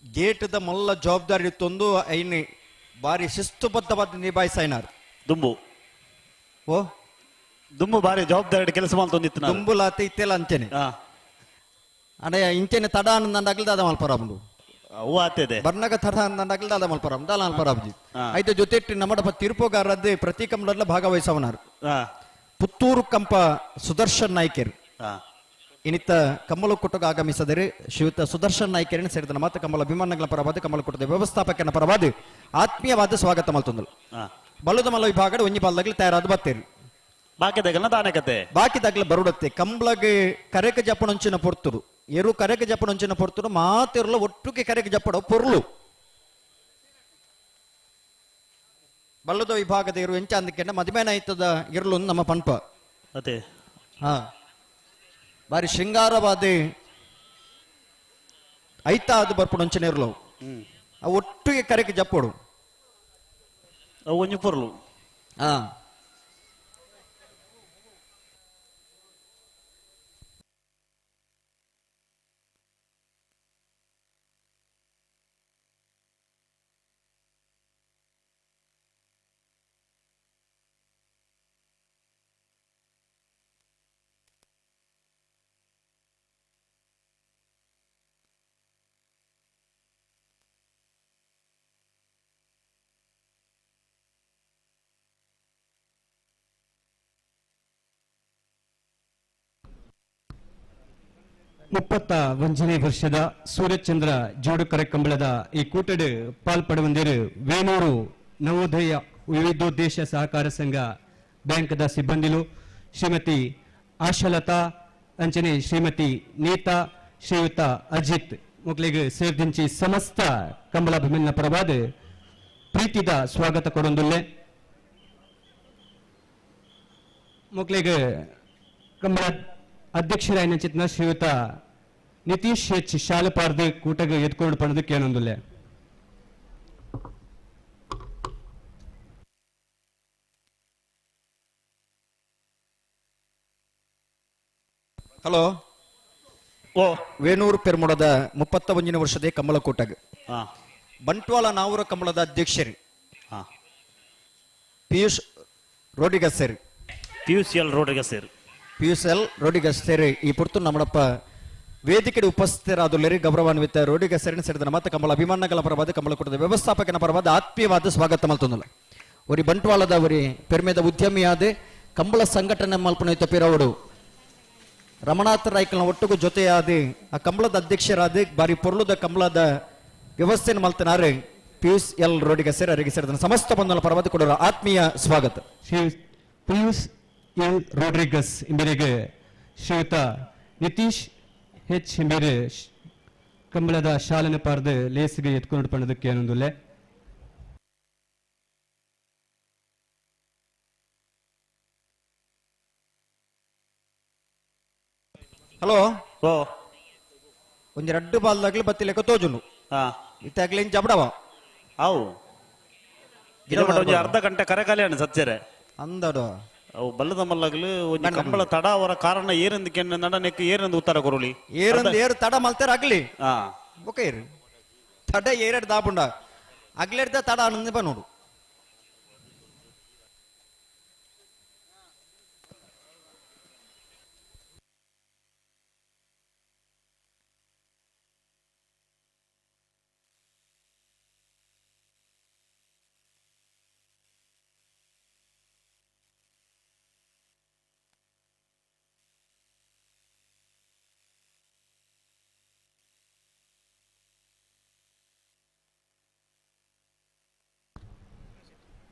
ಗೇಟ್ದ ಮಲ್ಲ ಜವಾಬ್ದಾರಿ ತಂದು ಐನಿ ಬಾರಿ ಶಿಸ್ತುಬದ್ಧವಾದ ನಿಭಾಯಿಸಾಯ್ನಾರ್ ದುಂಬು ಓ ದುಂಬು ಬಾರಿ ಜವಾಬ್ದಾರಿ ಕೆಲಸ ಮಾಡ್ತೊಂದಿತ್ತು ದುಂಬುಲಾತ ಇತ್ತೆಲ್ಲ ಅಂಚೆನೆ ಅದೇ ಇಂಚೆನೆ ತಡ ಅನ್ನಂದಾಗಲ್ದ ಅದ ಮಲ್ಪರಾಮ್ದು ಅವು ಆತಿದೆ ಬರ್ನಾಗ ತಡ ಅನ್ನಂದಾಗಲ್ದ ಅದ ಮಲ್ಪರಾಮ್ ದಾಲ ಮಲ್ಪರಾಮ್ಜಿ ಐತೆ ಜೊತೆ ನಮ್ಮಡಪ ತಿರುಪುಗಾರದ್ದು ಪ್ರತಿ ಕಂಬಳಲ್ಲ ಭಾಗವಹಿಸವನಾರು ಪುತ್ತೂರು ಕಂಪ ಸುದರ್ಶನ್ ನಾಯ್ಕರು ಇನಿತ್ತ ಕಮ್ಮಲ ಕೊಟ್ಟಗ ಆಗಮಿಸಿದರೆ ಶ್ರೀಯುತ ಸುದರ್ಶನ್ ನಾಯ್ಕರನ್ನು ಸೇರಿದ ಮಾತು ಕಮಲ ಅಭಿಮಾನಗಳ ಪರವಾದ ಕಮಲ ಕೊಟ್ಟದ ವ್ಯವಸ್ಥಾಪಕನ ಪರವಾದ ಆತ್ಮೀಯವಾದ ಸ್ವಾಗತ ಮಲ್ತೊಂದಲು ಬಲ್ಲದ ಮಲ್ಲ ವಿಭಾಗದ ಒಂಜಿ ಬಾಲ್ದಾಗಲಿ ತಯಾರಾದ ಬತ್ತೇರಿ ಬಾಕಿದಾಗಲ ದಾನಕತೆ ಬಾಕಿದಾಗಲ ಬರುಡತ್ತೆ ಕಂಬ್ಳಗೆ ಕರೆಕ ಜಪ್ಪಣಂಚಿನ ಪೊರ್ತುಡು ಎರು ಕರೆಕ ಜಪ್ಪಣಂಚಿನ ಪೊರ್ತುಡು ಮಾತಿರಲು ಒಟ್ಟುಗೆ ಕರೆಕ ಜಪ್ಪಡ ಪೊರ್ಲು ಬಲ್ಲದ ವಿಭಾಗದ ಇರು ಎಂಚ ಅಂದಕ್ಕೆ ಮದುವೆನ ಐತದ ಇರ್ಲು ನಮ್ಮ ಪಂಪ ಅದೇ ಹಾ ಬಾರಿ ಶೃಂಗಾರವಾದ ಐತ ಅದು ಬರ್ಪುಡಂಚಿನ ಇರ್ಲವು ಅವು ಒಟ್ಟಿಗೆ ಕರೆಕ ಜಪ್ಪಡು ಅವು ಒಂಜಿ ಪೊರ್ಲು ಹಾ ಮುಪ್ಪತ್ತ ಒಂಜನೇ ವರ್ಷದ ಸೂರ್ಯಚಂದ್ರ ಜೋಡುಕರೆ ಕಂಬಳದ ಈ ಕೂಟಡ್ ಪಾಲ್ಪಡುವಂದಿರು ವೇಣೂರು ನವೋದಯ ವಿವಿಧೋದ್ದೇಶ ಸಹಕಾರ ಸಂಘ ಬ್ಯಾಂಕ್ದ ಸಿಬ್ಬಂದಿಲು ಶ್ರೀಮತಿ ಆಶಲತಾ ಅಂಚನೆ ಶ್ರೀಮತಿ ನೀತಾ ಶ್ರೀಯುತ ಅಜಿತ್ ಮೊಕ್ಲಿಗೆ ಸೇರ್ದಿಂಚಿ ಸಮಸ್ತ ಕಂಬಳಾಭಿಮನ್ಯ ಪರವಾದ ಪ್ರೀತಿದ ಸ್ವಾಗತ ಕೊಡೊಂದುಲ್ಲೆ ಮೊಕ್ಲಿಗೆ ಕಂಬಳ ಅಧ್ಯಕ್ಷರಾಯನ ಚಿತ್ನ ಶ್ರೀಯುತ ನಿತೀಶ್ ಎಚ್ ಶಾಲಪಾರ್ದು ಕೂಟಗೆ ಎತ್ಕೊಂಡು ಪಣದಕ್ಕೆ ಏನೊಂದಿಲ್ಲ. ಹಲೋ ಓ ವೇಣೂರು ಪೆರ್ಮುಡದ 31 ವರ್ಷದ ಕಂಬಳ ಕೂಟಗ ಬಂಟ್ವಾಳ ನಾವೂರ ಕಂಬಳದ ಅಧ್ಯಕ್ಷರು ಪಿಯೂಷ್ ರೋಡಿಗಸೇರಿ ಪಿಯೂಷ್ ಎಲ್ ರೋಡಿಗಸೇರಿ ಈ ಪುರ್ತು ನಮ್ಮಡಪ್ಪ ವೇದಿಕೆ ಉಪಸ್ಥಿತರಾದುಲ್ಲರಿ ಗೌರವಾನ್ವಿತ ರೋಡಿಗಸೇರಿನ ಸೇರಿದ ಮತ್ತೆ ಕಂಬಳ ಅಭಿಮಾನಗಳ ಪರವಾದ ಕಂಬಳ ಕೂಟದ ವ್ಯವಸ್ಥಾಪಕನ ಪರವಾದ ಆತ್ಮೀಯವಾದ ಸ್ವಾಗತ ಮಲ್ತೊಂದಲ್ಲ ಒರಿ ಬಂಟ್ವಾಳದ ಒರಿ ಪೆರ್ಮೆದ ಉದ್ಯಮಿಯಾದ ಕಂಬಳ ಸಂಘಟನೆ ಮಲ್ಪನ ತಪ್ಪಿರವರು ರಮಣಾಥ ರಾಯ್ಕಲ್ನ ಒಟ್ಟಿಗೂ ಜೊತೆಯಾದ ಆ ಕಂಬಳದ ಅಧ್ಯಕ್ಷರಾದ ಬಾರಿ ಪೊರ್ಲುದ ಕಂಬಳದ ವ್ಯವಸ್ಥೆಯನ್ನು ಮಲ್ತನಾರೆ ಪಿಯೂಷ್ ಎಲ್ ರೋಡಿಗಸೇರಿ ಅವರಿಗೆ ಸೇರಿದ ಸಮಸ್ತ ಬಂಧನ ಪರವಾದ ಕೊಡೋರು ಆತ್ಮೀಯ ಸ್ವಾಗತ. ಪಿಯೂಷ್ ಎಲ್ ರೋಡ್ರಿಗಸ್ ಇಂಬರಿಗೆ ಶ್ರೀಯುತ ನಿತೀಶ್ ಹೆಚ್ ಇಂಬರೆ ಕಂಬಳದ ಶಾಲೆನ ಪಾರ್ದು ಲೇಸಿಗೆ ಎತ್ಕೊಂಡು ಪಣದಕ್ಕೆ ಏನೊಂದುಲ್ಲೆ. ಹಲೋ ಓ ಒಂಜಿ ರಡ್ಡು ಬಾಲ್ದಾಗ್ಲಿ ಬತ್ತಿ ಲೆಕ್ಕ ತೋಜುಂಡು ಇತ್ತಾಗ್ಲಿ ಜಬಡವ ಅವು ಅರ್ಧ ಗಂಟೆ ಕರೆಕಾಲೆ ಸತ್ಯರೆ ಅಂದಡು ಅವು ಬಲ್ಲದ ಮಲ್ಲಗಲು ಒಂಜಿ ಕಂಬಳ ತಡ ಅವರ ಕಾರಣ ಏರೆಂದಕ್ಕೆ ನಡನೆಕ್ಕೆ ಏರೆಂದು ಉತ್ತರ ಕೊರಲಿ ಏರಂದು ಏರು ತಡ ಮಲ್ತಾರ ಆಗ್ಲಿ ಬೊಕ ಏರು ತಡ ಏರೆಡ್ ದಾಪುಂಡ ಅಗ್ಲೆಡ್ದ ತಡ ಆನಂದ ನೋಡು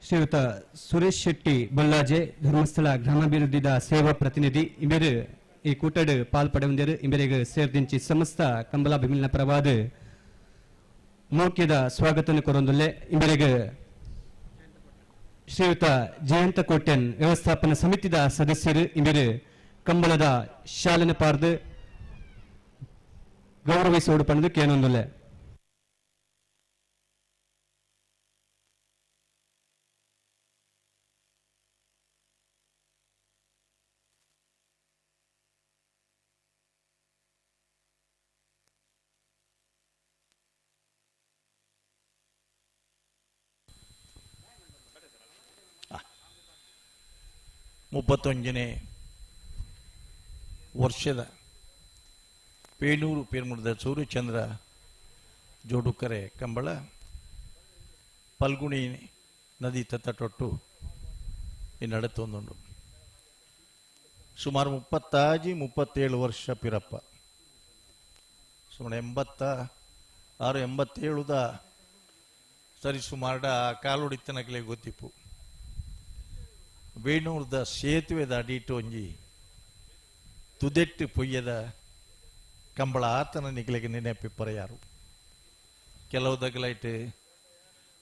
ಶ್ರೀಯುತ ಸುರೇಶ್ ಶೆಟ್ಟಿ ಬೊಲ್ಲಾಜೆ ಧರ್ಮಸ್ಥಳ ಗ್ರಾಮಾಭಿವೃದ್ಧಿದ ಸೇವಾ ಪ್ರತಿನಿಧಿ ಇವರು ಈ ಕೂಟಡ್ ಪಾಲ್ಪಡೆಯುಂದರು ಇವರಿಗೆ ಸೇರ್ದಿಂಚಿ ಸಮಸ್ತ ಕಂಬಲಾಭಿಮಿಲ್ನ ಪರವಾದ ಮೌಕ್ಯದ ಸ್ವಾಗತವನ್ನು ಕೊರೊಂದುಲ್ಲೆ ಇವರಿಗೆ ಶ್ರೀಯುತ ಜಯಂತ ಕೋಟ್ಯನ್ ವ್ಯವಸ್ಥಾಪನಾ ಸಮಿತಿದ ಸದಸ್ಯರು ಇವರು ಕಂಬಳದ ಶಾಲೆನ ಪಾರ್ದು ಗೌರವಿಸೋಡು ಪಣದು ಕೇನೊಂದುಲ್ಲೆ ಮುಪ್ಪತ್ತೊಂದನೇ ವರ್ಷದ ಪೇಣೂರು ಪೇರ್ಮುಡದ ಸೂರ್ಯಚಂದ್ರ ಜೋಡುಕರೆ ಕಂಬಳ ಪಲ್ಗುಣಿ ನದಿ ತತ್ತಟೊಟ್ಟು ಈ ನಡತೊಂದುಂಡು ಸುಮಾರು 37 ವರ್ಷ ಪಿರಪ್ಪ ಸುಮಾರು 86-87 ಸರಿ ಸುಮಾರ ಕಾಲೊಡಿತನಗಲೇ ಗೊತ್ತಿಪ್ಪು ವೇಣೂರ್ದ ಸೇತುವೆದ ಅಡಿಟ್ಟು ಒಂಜಿ ತುದೆಟ್ಟು ಪೊಯ್ಯದ ಕಂಬಳ ಆತನ ನಿಗಲಿಗೆ ನೆನಪಿಪ್ಪರೆಯಾರು ಕೆಲವು ದಗಲೈಟ್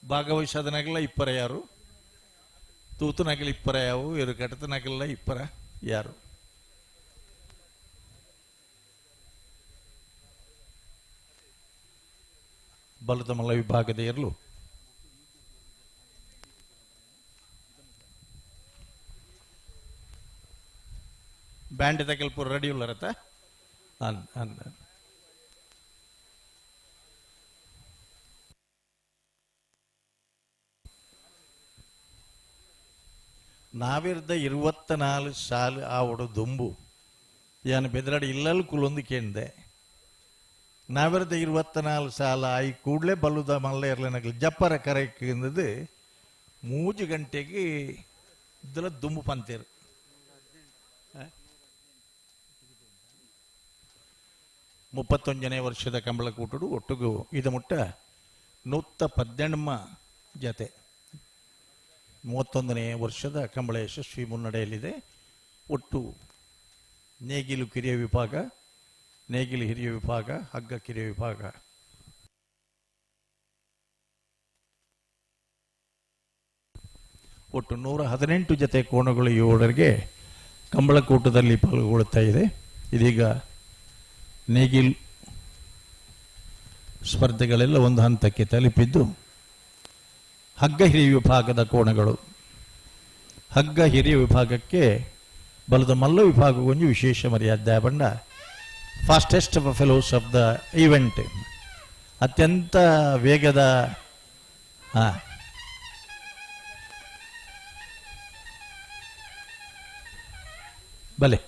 ಭಾಗವಹಿಸದ ನಗಲ ಇಪ್ಪರೆಯಾರು ತೂತು ನಗಲ ಇಪ್ಪರೆಯಾವು ಇವರು ಕಟತ ನಗಲ ಇಪ್ಪರ ಯಾರು ಬಲದ ಮಲ್ಲ ವಿಭಾಗದ ಇರಲು ಬ್ಯಾಂಡ್ ತಗಲ್ಪುರ ರೆಡಿ ಉಳ್ಳರತ್ತ ನಾವಿರ್ದ 24 ಸಾಲು ಆವಡು ದುಂಬು ಯಾನು ಬೆದರಾಡಿ ಇಲ್ಲಲ್ ಕುಲೊಂದು ಕೇಂದೆ ನಾವಿರ್ದ 24 ಸಾಲ ಆಯಿ ಕೂಡಲೇ ಬಲ್ಲುದ ಮಲ್ಲ ಇರ್ಲನಗ್ಲಿ ಜಪ್ಪರ ಕರೆಕ್ ಎಂದದು 3 ಗಂಟೆಗೆ ಇದೆಲ್ಲ ದುಂಬು ಪಂತೇರು 31ನೇ ವರ್ಷದ ಕಂಬಳ ಕೂಟಡು ಒಟ್ಟಿಗೂ ಇದು ಮುಟ್ಟ 118 ಜತೆ 31ನೇ ವರ್ಷದ ಕಂಬಳ ಯಶಸ್ವಿ ಮುನ್ನಡೆಯಲ್ಲಿದೆ. ಒಟ್ಟು ನೇಗಿಲು ಕಿರಿಯ ವಿಭಾಗ, ನೇಗಿಲು ಹಿರಿಯ ವಿಭಾಗ, ಹಗ್ಗ ಕಿರಿಯ ವಿಭಾಗ ಒಟ್ಟು 118 ಜತೆ ಕೋಣಗಳು ಇವರಿಗೆ ಕಂಬಳ ಕೂಟದಲ್ಲಿ ಪಾಲ್ಗೊಳ್ಳುತ್ತಾ ಇದೆ. ಇದೀಗ ನೇಗಿಲ್ ಸ್ಪರ್ಧೆಗಳೆಲ್ಲ ಒಂದು ಹಂತಕ್ಕೆ ತಲುಪಿದ್ದು ಹಗ್ಗ ಹಿರಿಯ ವಿಭಾಗದ ಕೋಣಗಳು, ಹಗ್ಗ ಹಿರಿಯ ವಿಭಾಗಕ್ಕೆ ಬಲದ ಮಲ್ಲ ವಿಭಾಗಗೊಂದು ವಿಶೇಷ ಮರ್ಯಾದೆ ಬಂಡ fastest fellows of the event, ಅತ್ಯಂತ ವೇಗದ ಬಲೆ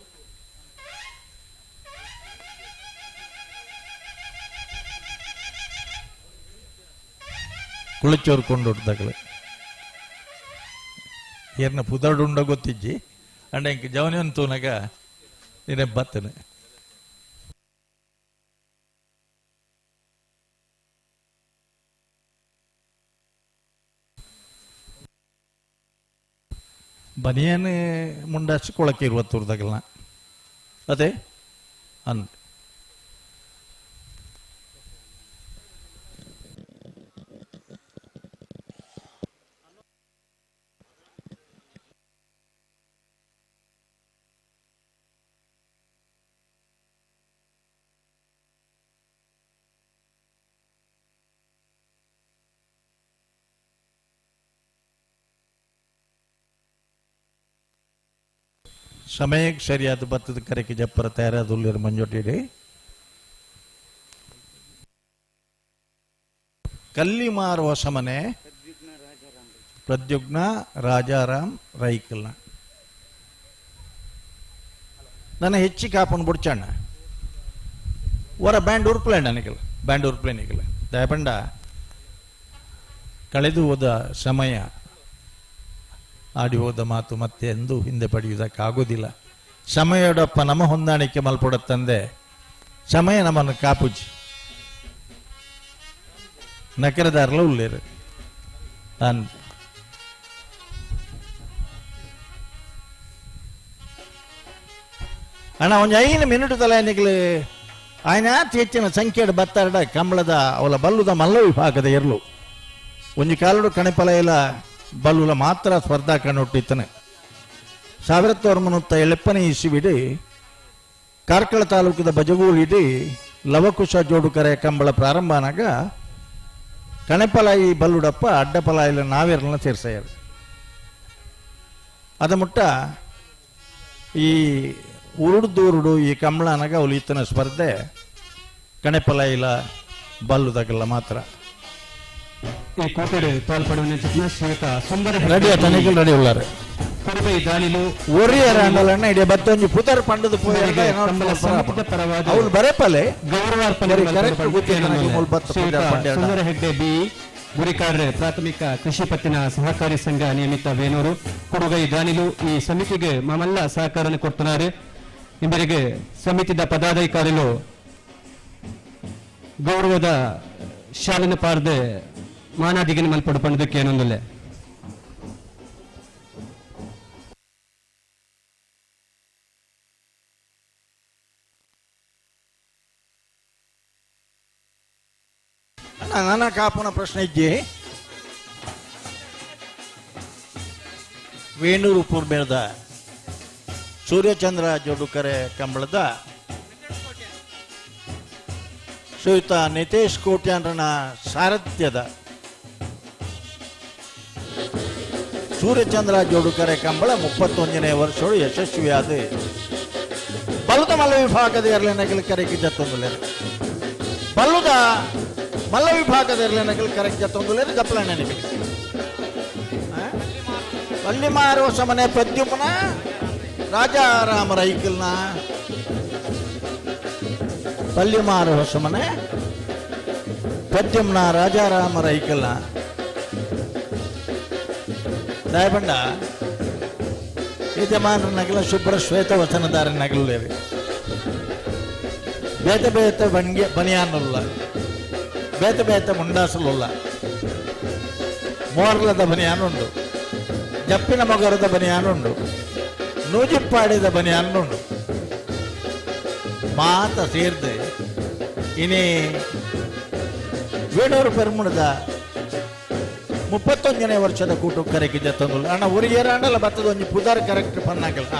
ಕುಳಿಚೋರು ಕೊಂಡೊಡ್ದಾಗಲೇ ಏರ್ನ ಪುದಡುಂಡ ಗೊತ್ತಿಜ್ಜಿ ಅಂಡ ಇಂಕ ಜವನಿ ಅಂತೂನಾಗ ನೀನೆ ಬತ್ತನೆ ಬನಿಯನ್ ಮುಂಡಾಚಿ ಕೊಳಕ್ಕೆ 20 ಊರ್ದಾಗಲ್ಲ ಅದೇ ಅನ್ ಸಮಯಕ್ಕೆ ಸರಿಯಾದ ಭತ್ತದ ಕರೆಗೆ ಜಪ್ಪರ ತಯಾರಾದುಲ್ಲೇರು ಮಂಜೊಟ್ಟಿಡಿ ಕಲ್ಲಿ ಮಾರುವ ಸಮನೆ ಪ್ರದ್ಯುಗ್ನ ರಾಜಾರಾಮ್ ರೈಕಲ್ನ ನನ್ನ ಹೆಚ್ಚಿ ಕಾಪನ್ ಬುಡ್ಚಣ್ಣ ವರ ಬ್ಯಾಂಡ್ ಉರ್ಪ್ಲೇನ್ ನನಗಿಲ್ಲ ಬ್ಯಾಂಡ್ ಉರ್ಪ್ಲೇನಿಗಿಲ್ಲ ದಯಪಂಡ ಕಳೆದು ಹೋದ ಸಮಯ ಆಡಿ ಹೋದ ಮಾತು ಮತ್ತೆ ಎಂದು ಹಿಂದೆ ಪಡೆಯುವುದಕ್ಕಾಗೋದಿಲ್ಲ. ಸಮಯದಪ್ಪ ನಮ್ಮ ಹೊಂದಾಣಿಕೆ ಮಲ್ಪಡುತ್ತಂದೆ ಸಮಯ ನಮ್ಮನ್ನು ಕಾಪುಜಿ ನಕರದಾರಲ ಉಳ್ಳೇರು ಅಣ್ಣ ಒಂದು 5 ಮಿನಿಟ್ ತಲೆನಿಗಳು ఆయన ಹೆಚ್ಚಿನ ಸಂಖ್ಯೆಯ ಬತ್ತಾರಡ ಕಂಬಳದ ಅವಳ ಬಲ್ಲುದ ಮಲ್ಲ ವಿಭಾಗದ ಇರಲು ಒಂದು ಕಾಲಡು ಕಣೆಪಲೆಯಲ ಬಲ್ಲುಲ ಮಾತ್ರ ಸ್ಪರ್ಧಾ ಕಣ್ಣೊಟ್ಟಿತ್ತನೆ 1970 ಇಸುವಿಡಿ ಕಾರ್ಕಳ ತಾಲೂಕದ ಬಜಗೂಳಿಡಿ ಲವಕುಶ ಜೋಡುಕರೆ ಕಂಬಳ ಪ್ರಾರಂಭ ಆನಾಗ ಕಣೆಪಲಾಯಿ ಬಲ್ಲುಡಪ್ಪ ಅಡ್ಡಪಲಾಯಿಲ ನಾವೇರ್ಲನ್ನ ಸೇರ್ಸಾಯರು ಅದ ಮುಟ್ಟ ಈ ಉರುಡು ಈ ಕಂಬಳ ಅನಾಗ ಅವಳು ಇತ್ತನ ಸ್ಪರ್ಧೆ ಕಣೆಪಲಾಯಿಲ ಬಲ್ಲುದಾಗಲ್ಲ ಮಾತ್ರ ಈ ಕೋಟೆಡು ಪಾಲ್ಪಡುವ ಶ್ರೀಯುತ ಸುಂದರ ರೆಡಿ ತನಿಖೆ ರೆಡಿ ಉಳ್ಳಾರೆ ಕೊಡುಗೈ ದಾನಿಲು ಒರಿಯರ ಅಂಡಲನ್ನ ಇಡೀ ಬತ್ತೊಂಜಿ ಪುತರ್ ಪಂಡದು ಅವ್ರು ಬರೆಪಲೆ ಸುಂದರ ಹೆಗ್ಡೆ ಬಿ ಗುರಿಕಾರ್ ಪ್ರಾಥಮಿಕ ಕೃಷಿ ಪತ್ತಿನ ಸಹಕಾರಿ ಸಂಘ ನಿಯಮಿತ ವೇಣೂರು ಕೊಡುಗೈ ದಾನಿಲು ಈ ಸಮಿತಿಗೆ ಮಮಲ್ಲ ಸಹಕಾರ ಕೊಡ್ತಾರೆ ಇವರಿಗೆ ಸಮಿತಿದ ಪದಾಧಿಕಾರಿಗಳು ಗೌರವದ ಶಾಲಿನ ಪಾರ್ದೆ ಮಾನಾದಿಗಿನ ಮಲ್ಪಡು ಪಂಡದಕ್ಕೆ ಏನೊಂದಿಲ್ಲ ನನ್ನ ಕಾಪುನ ಪ್ರಶ್ನೆ ಇದ್ದೆ ವೇಣೂರು ಪೂರ್ಬೇದ ಸೂರ್ಯಚಂದ್ರ ಜೋಡುಕರೆ ಕಂಬಳದ ಶ್ರೀಯುತ ನಿತೇಶ್ ಕೋಟ್ಯಾನ್ರನ ಸಾರಥ್ಯದ ಸೂರ್ಯಚಂದ್ರ ಜೋಡುಕರೆ ಕಂಬಳ 31ನೇ ವರ್ಷಗಳು ಯಶಸ್ವಿಯಾದ ಬಲ್ಲುದ ಮಲ್ಲ ವಿಭಾಗದ ಎರಳೆನಗಲು ಕರೆಗೆ ಜತ್ತೊಂದುಲೇರು ಬಲ್ಲುದ ಮಲ್ಲ ವಿಭಾಗದ ಎರಳೆನಗಲು ಕರೆಗೆ ಜತ್ತೊಂದುಲೇರು ಜಪ್ಪಲ ನೆನಪಿ ಪಲ್ಲಿ ಮಾರುವ ಸಮನೆ ಪ್ರದ್ಯುಮ್ನ ರಾಜಾರಾಮ ರೈಕಲ್ನ ಪಲ್ಲಿ ಮಾರುವ ಸಮನೆ ಪ್ರದ್ಯುಮ್ನ ರಾಜಾರಾಮ ರೈಕಲ್ನ ದಯಬಂಡ ಯಜಮಾನ ನಗಲ ಶುಭ್ರ ಶ್ವೇತ ವಚನದಾರ ನಗಲೇರಿ ಬೇತ ಬೇತ ಬನಿಯಾನುಲ್ಲ ಬೇತ ಬೇತ ಮುಂಡಾಸಲುಲ್ಲ ಮೋರ್ಲದ ಬನಿಯಾನುಂಡು ಜಪ್ಪಿನ ಮಗರದ ಬನಿಯಾನುಂಡು ನೂಜಿಪ್ಪಾಡಿದ ಬನಿಯಾನುಂಡು ಮಾತ ಸೇರ್ದೆ ಇನಿ ವೇಣೂರು ಪೆರ್ಮುಣದ 31ನೇ ವರ್ಷದ ಕೂಟು ಕರೆಗೆ ಜತ್ತೊಂದು ಅಣ್ಣ ಉರಿಗೇರ ಅಂಡಲ್ಲ ಬತ್ತದ ಒಂದು ಪುದಾರ್ ಕರೆಕ್ಟ್ ಪನ್ನಾಗಲ್ಲ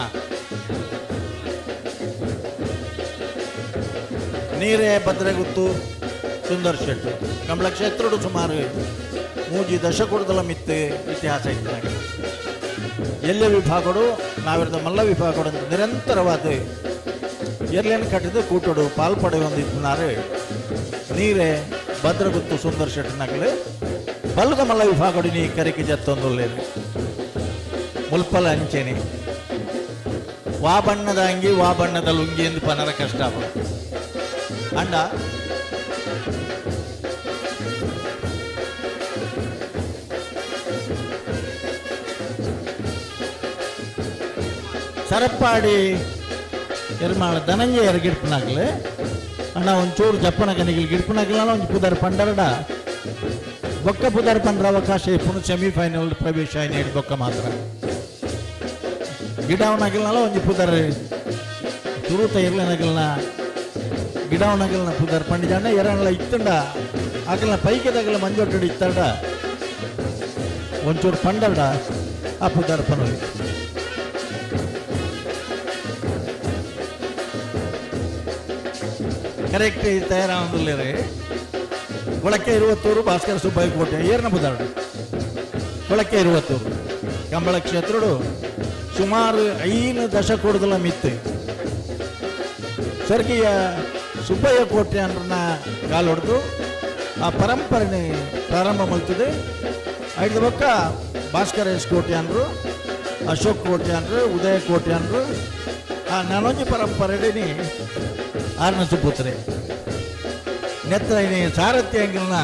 ನೀರೇ ಭದ್ರಗುತ್ತು ಸುಂದರ್ ಶೆಟ್ಟು ಕಂಬಳ ಕ್ಷೇತ್ರಡು ಸುಮಾರು 3 ದಶಕೂಟದಲ್ಲ ಮಿತ್ತು ಇತಿಹಾಸ ಇತ್ತು ಎಲ್ಲ ವಿಭಾಗಗಳು ನಾವಿರದ ಮಲ್ಲ ವಿಭಾಗಗಳು ನಿರಂತರವಾದ ಎರ್ಲೇನು ಕಟ್ಟಿದ ಕೂಟೋಡು ಪಾಲ್ಪಡೆ ಹೊಂದಿದ್ದಾರೆ ನೀರೇ ಭದ್ರಗುತ್ತು ಸುಂದರ್ ಶೆಟ್ಟನಾಗಲೇ ಬಲ್ಲುದ ಮಲ್ಲ ವಿಭಾಗಗಳು ನೀ ಕರೆಗೆ ಜತ್ತೊಂದುಲ್ಲೇನು ಮುಲ್ಪಲ ಅಂಚೆನೆ ವಾ ಬಣ್ಣದ ಅಂಗಿ ವಾ ಬಣ್ಣದ ಲುಂಗಿ ಎಂದು ಪನರ ಕಷ್ಟ ಅಂಡ ಸರಪ್ಪಾಡಿ ಎರ್ಮಾಳ ಧನಂಜಯರ ಗಿಡ್ಪನಾಗ್ಲೆ ಅಣ್ಣ ಒಂಚೂರು ಜಪ್ಪನ ಕನಿಗಿಲ್ ಗಿಡ್ಪನಾಗ್ಲ ಒಂದು ಪುದರ್ ಪಂಡರಡ ಬೊಕ್ಕ ಪುದರ್ ಪಂಡ್ರ ಅವಕಾಶ ಪುನಃ ಸೆಮಿಫೈನಲ್ ಪ್ರವೇಶ ನೀಡಿ ಬೊಕ್ಕ ಮಾತ್ರ ಗಿಡವನಾಗಿಲ್ನಲ್ಲ ಒಂದು ಪುದರ್ ತುರುತ ಇರ್ಲನಾಗಿಲ್ನ ಗಿಡವನಾಗಿಲ್ನ ಪುದರ್ ಪಂಡಿಜಣ್ಣ ಎರಡಲ್ಲ ಇತ್ತಂಡ ಆಗಲ್ನ ಪೈಕದಾಗಲ ಮಂಜೊಟ್ಟಡಿ ಇತ್ತಡ ಒಂಚೂರು ಪಂಡರಡ ಆ ಪುದರ್ ಪನಲ್ಲಿ ಕರೆಕ್ಟ್ ತಯಾರಾಗಲಿರಿ ಕೊಳಕ್ಕೆ 20 ಭಾಸ್ಕರ ಸುಬ್ಬಯ್ಯ ಕೋಟೆ ಏರ್ನ ಬುದಾಡ ಕೊಳಕ್ಕೆ 20 ಕಂಬಳ ಕ್ಷೇತ್ರಡು ಸುಮಾರು 5 ದಶಕೂಟದಲ್ಲ ಮಿತ್ತು ಸ್ವರ್ಗೀಯ ಸುಬ್ಬಯ್ಯ ಕೋಟೆ ಅನ್ನ ಕಾಲು ಹೊಡೆದು ಆ ಪರಂಪರೆ ಪ್ರಾರಂಭ ಮಾಡ್ತದೆ 5 ಪಕ್ಕ ಭಾಸ್ಕರ ಎಸ್ ಕೋಟೆ ಅಂದರು ಅಶೋಕ್ ಕೋಟೆ ಅಂದರು ಉದಯ ಕೋಟೆ ಅಂದರು ಆ ನಾನೊಂದು ಪರಂಪರೆಡಿ 6ನೇ ಸುಪುತ್ರೆ ನೆತ್ರ ಸಾರಥ್ಯ ಅಂಗಲ್ನ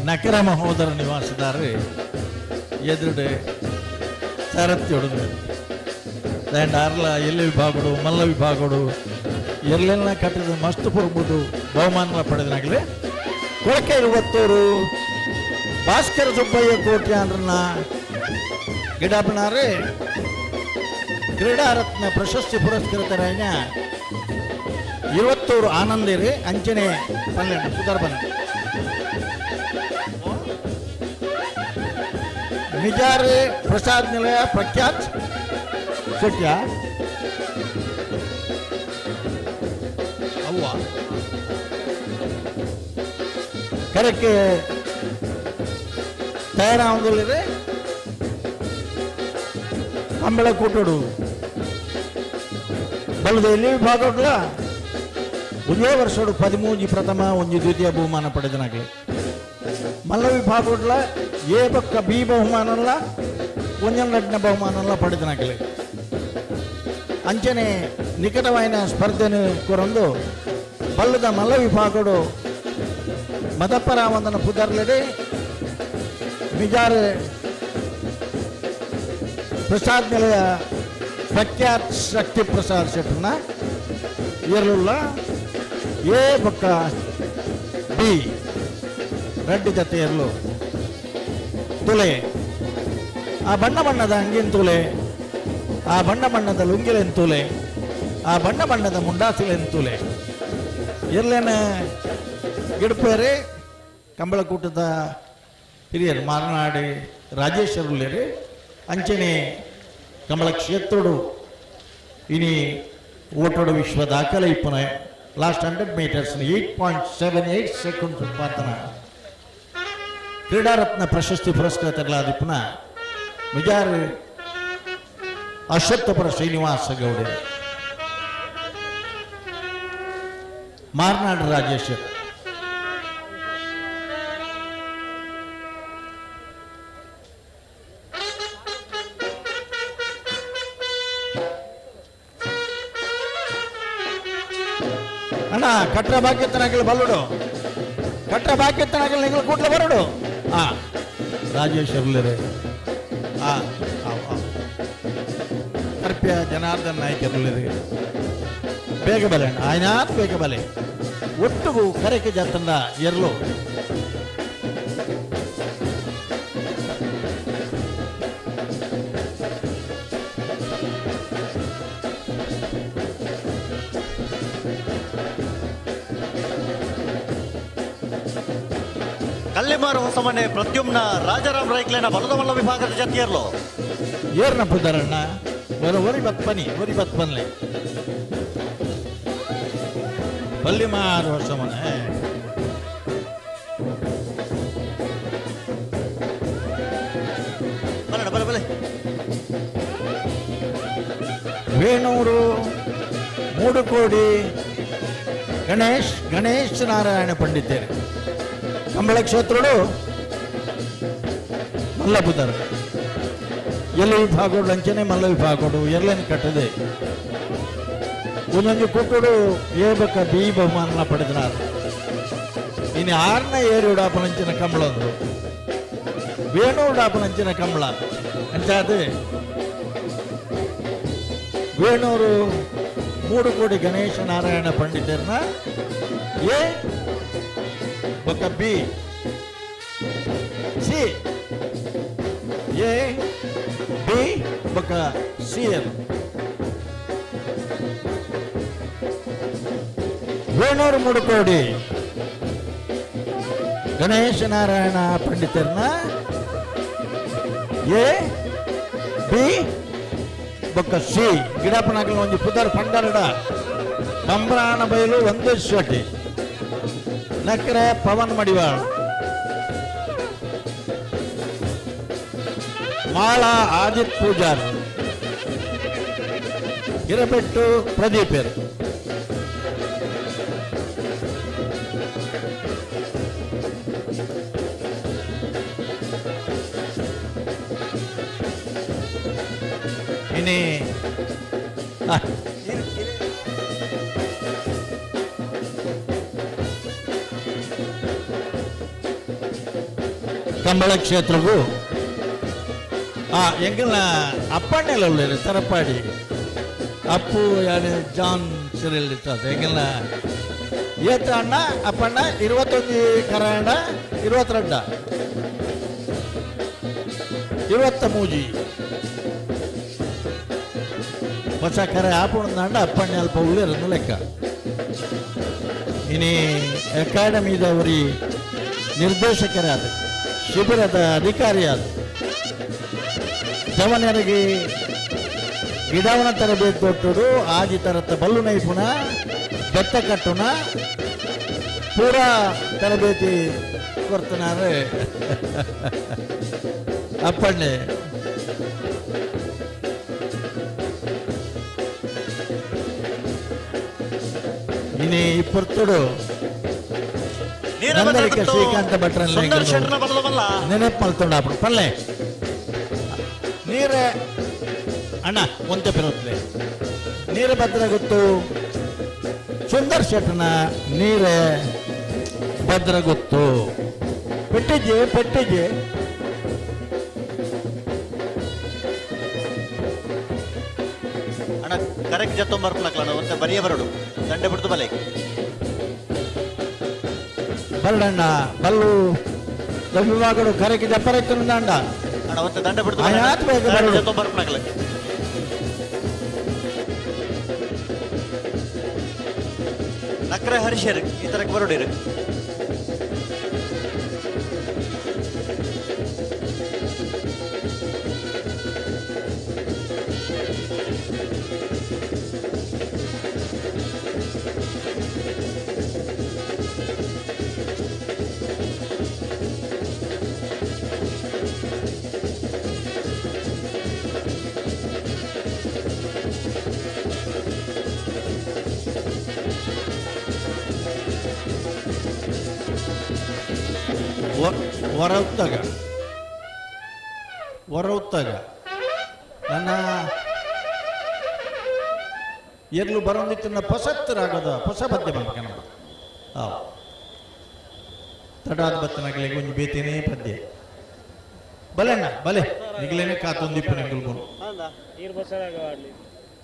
ನಕರ ಮಹೋದರ ನಿವಾಸದಾರ ಎದುರುಡೆ ಸಾರಥ್ಯ ಹೊಡೆದು ಆರ್ಲ ಎಲ್ಲ ವಿಭಾಗಗಳು ಮಲ್ಲ ವಿಭಾಗಗಳು ಎಲ್ಲೆಲ್ಲ ಕಟ್ಟಿದ ಮಸ್ತ್ ಪುರ್ಬುದು ಬಹುಮಾನ ಪಡೆದನಾಗಲೇ ಕೊಳಕೆ 20 ಭಾಸ್ಕರ ಸುಬ್ಬಯ್ಯ ಕೋಟೆ ಅಂದ್ರನ್ನ ಗಿಡಾಪನಾರೆ ಕ್ರೀಡಾರತ್ನ ಪ್ರಶಸ್ತಿ ಪುರಸ್ಕೃತರಾಯ ಇವತ್ತೂರು ಆನಂದಿರಿ ಅಂಚನೆ 12 ಸುದರ್ಬನ್ ಮಿಜಾರೆ ಪ್ರಸಾದ್ ನಿಲಯ ಪ್ರಖ್ಯಾತ್ ಸತ್ಯ ಅವ್ವ ಕರೆಕ್ಕೆ ತಯಾರಾಗುವುದಿಲ್ಲ ಕಂಬಳ ಕೂಟೋಡು ಬಲದಲ್ಲಿ ವಿಭಾಗಗಳ ಒಂದೇ ವರ್ಷಡು 13 ಪ್ರಥಮ 1 ದ್ವಿತೀಯ ಬಹುಮಾನ ಪಡೆದನಾಗಲಿ ಮಲ್ಲ ವಿಭಾಗಗಳ ಎ ಪಕ್ಕ ಬಿ ಬಹುಮಾನಲ್ಲ 1 ಬಹುಮಾನಲ್ಲ ಪಡೆದನಾಗಲಿ ಅಂಚನೆ ನಿಕಟವಾಯಿನ ಸ್ಪರ್ಧೆಯನ್ನು ಕೊರಂದು ಬಲ್ಲದ ಮಲ್ಲ ವಿಭಾಗಡು ಮದಪ್ಪರ ವಂದನ ಪುದರ್ಲೆಡೆ ಮಿಜಾರೆ ಪ್ರಸಾದ್ ನಿಲಯ ಪ್ರಖ್ಯಾತ್ ಶಕ್ತಿ ಪ್ರಸಾದ್ ಶೆಟ್ರನ ಇರಲಿಲ್ಲ ಎ ಬೊಕ್ಕ ಬಿ ರೆಡ್ ಜೊತೆ ಇರಲು ತುಲೆ ಆ ಬಣ್ಣ ಬಣ್ಣದ ಅಂಗಿನ ತುಲೆ ಆ ಬಣ್ಣ ಬಣ್ಣದ ಲುಂಗಿಲೆನ್ ತುಲೆ ಆ ಬಣ್ಣ ಬಣ್ಣದ ಮುಂಡಾಸಿಲೆನ್ ತುಲೆ ಇರ್ಲೇನ ಗಿಡಪೇರೆ ಕಂಬಳಕೂಟದ ಹಿರಿಯರು ಮಾರನಾಡಿ ರಾಜೇಶ್ವರುಲೇರಿ ಅಂಚನೆ ಕಮಲ ಕ್ಷೇತ್ರೋಡು ಇನಿ ಓಟೋಡು ವಿಶ್ವ ದಾಖಲೆ ಇಪ್ಪನ ಲಾಸ್ಟ್ 100 ಮೀಟರ್ಸ್ 8.78 ಸೆಕೆಂಡ್ ಉತ್ಪಾದನ ಕ್ರೀಡಾರತ್ನ ಪ್ರಶಸ್ತಿ ಪುರಸ್ಕೃತರಾದಿಪ್ಪನ ಮಿಜಾರ್ ಅಶ್ವತ್ಥಪುರ ಶ್ರೀನಿವಾಸ ಗೌಡ ಮಾರ್ನಾಡ್ ರಾಜೇಶ್ವರ್ ಅಣ್ಣ ಕಟ್ಟ ಭಾಗ್ಯತನಾಗಲಿ ಬಲ್ಲುಡು ಕಟ್ಟ ಭಾಗ್ಯತನಾಗಲಿ ನಿಂಗಳು ಕೂಟ್ಲೆ ಬರಡು ರಾಜೇಶ್ವರ್ಲರೇ ಕರ್ಪ್ಯ ಜನಾರ್ದನ್ ನಾಯ್ಕರ್ಲರೇ ಬೇಗ ಬಲೆ ಅಣ್ಣ ಆಯ್ನಾತ್ ಬೇಗ ಬಲೆ ಒಟ್ಟಿಗೂ ಕರೆಕೆ ಜಾತಂದ ಎರ್ಲು ಕಲ್ಲಿಮಾರು ಹೊಸಮನೆ ಪ್ರದ್ಯುಮ್ನ ರಾಜಾರಾಮ್ ರೈಕ್ಲೇನ ಬಲದ ಮಲ್ಲ ವಿಭಾಗದ ಜೊತೆಯರ್ಲು ಏರ್ನ ಪುದರಣ್ಣ ಒರಿ ಬತ್ಪನ್ಲೆ ಕಲ್ಲಿಮಾರು ಹೊಸಮನೆ ಬಲೆ ವೇಣೂರು ಮೂಡುಕೋಡಿ ಗಣೇಶ್ ನಾರಾಯಣ ಪಂಡಿತರು ಕಂಬಳ ಕ್ಷೇತ್ರಗಳು ಮಲ್ಲ ಪುದರ್ ಎಲ್ಲ ವಿಭಾಗಗಳು ಅಂಚನೆ ಮಲ್ಲ ವಿಭಾಗಗಳು ಎಲ್ಲೇನು ಕಟ್ಟದೆ ಒಂದೊಂದು ಕೂಟೋಡು ಎ ಬಕ್ಕ ಬಿ ಬಹುಮಾನ ಪಡೆದನಾರು ಇನ್ನು 6ನೇ ಏರು ಉಡಾಪನಂಚಿನ ಕಂಬಳ ಒಂದು ವೇಣು ಉಡಾಪನಂಚಿನ ಕಂಬಳ ಅಂಚಾದ ವೇಣೂರು ಮೂಡುಕೋಡಿ ಗಣೇಶ ನಾರಾಯಣ ಪಂಡಿತರನ್ನ ಎ ಬೊಕ್ಕ ಬಿ ಸಿ ಎ ಬಿ ಬೊಕ್ಕ ಸಿ ಎಲ್ ವೇಣೂರು ಮೂಡುಕೋಡಿ ಗಣೇಶ ನಾರಾಯಣ ಪಂಡಿತರನ್ನ ಎ ಬಿ ಬೊಕ್ಕ ಸಿ ಗಿಡಪನಾಗಲು ಒಂದು ಪುದರ್ ಪಂಡರಡ ಕಂಬ್ರಾಣ ಬಯಲು ಒಂದು ಶೋಟಿ ನಕ್ರೆ ಪವನ್ ಮಡಿವಾಳ್ ಮಾಳಾ ಆದಿತ್ ಪೂಜಾರ್ ಗಿರಬೆಟ್ಟು ಪ್ರದೀಪರು ಇನ್ನೇ ಕಂಬಳ ಕ್ಷೇತ್ರವು ಎಂಗಲ್ನ ಅಪ್ಪಣ್ಣೆಲ್ಲ ತರಪಾಡಿ ಅಪ್ಪು ಯಾರು ಜಾನ್ ಸಿರಿಲ್ ಇರ್ತದೆ ಎಂಗಲ್ನ ಏತ ಅಣ್ಣ ಅಪ್ಪಣ್ಣ 21 ಕರಾಂಡ 22 ಇವತ್ತ ಮೂಜಿ ಹೊಸ ಕರೆ ಆಪುಣಂದಾಂಡ ಅಪ್ಪಣ್ಣೆ ಅಲ್ಪ ಉಳ್ಳೇರನ್ನು ಲೆಕ್ಕ ಇನಿ ಅಕಾಡೆಮಿದವರಿ ನಿರ್ದೇಶಕರಾದ ಶಿಬಿರದ ಅಧಿಕಾರಿಯಾದ ಜವನರಿಗೆ ಗಿಡವನ ತರಬೇತಿ ಕೊಟ್ಟರು ಆಜಿ ತರತ್ತ ಬಲ್ಲು ನೈಪುಣ ಬೆತ್ತ ಕಟ್ಟುಣ ಪೂರಾ ತರಬೇತಿ ಕೊಡ್ತಾನೆ ಅಪ್ಪಣ್ಣೆ ಇನಿ ಇಪ್ಪತ್ತುಡು ಶ್ರೀಕಾಂತ ಭಟ್ರ ನೆನಪು ಮಲ್ತೊಂಡ ಪಲ್ಲೆ ನೀರೇ ಅಣ್ಣ ಒಂತೆ ಬರುತ್ತೆ ನೀರು ಭದ್ರ ಗೊತ್ತು ಸುಂದರ್ ಶೆಟ್ಟನ ನೀರೇ ಭದ್ರ ಗೊತ್ತು ಪೆಟ್ಟಿಗೆ ಅಣ್ಣ ಕರೆಕ್ಟ್ ಜತ್ತೊಂಬರ್ಪಲಕ್ಲ ಒಂತೆ ಬರಿಯ ಬರಡು ದಂಡೆ ಬಿಡ್ತು ಬಲೆ ಬಲ್ಲಣ್ಣ ಬಲ್ಲು ದೊಡ್ಡವಾಗಡು ಕರೆಗೆ ಜಪ್ಪರೈತು ದಂಡ ಅಣ್ಣ ಒಂತೆ ದಂಡೆ ಬಿಡ್ತು ಜತ್ತೊಂಬರ್ಪಲಕ್ಲ ನಕ್ರೆ ಹರ್ಷರ್ ಈ ತರಕ್ಕೆ ಬರೋಡಿರು ಹೊರ ಉತ್ತಾಗ ನನ್ನ ಎರ್ಲು ಬರೋದಿತ್ತಿನ ಪೊಸತ್ತರಾಗದ ಹೊಸ ಪದ್ಯ ಬಂದ ಕನ್ನಡ ತಡಾದ ಬತ್ತನಗಳಿಗೆ ಒಂದು ಬೇತೇನೇ ಪದ್ಯ ಬಲೆಣ್ಣ ಬಲೆ ನಿಗಲೇನೆ ಕಾತೊಂದಿಪ್ಪು ನಿಗಲ್ಬೋದು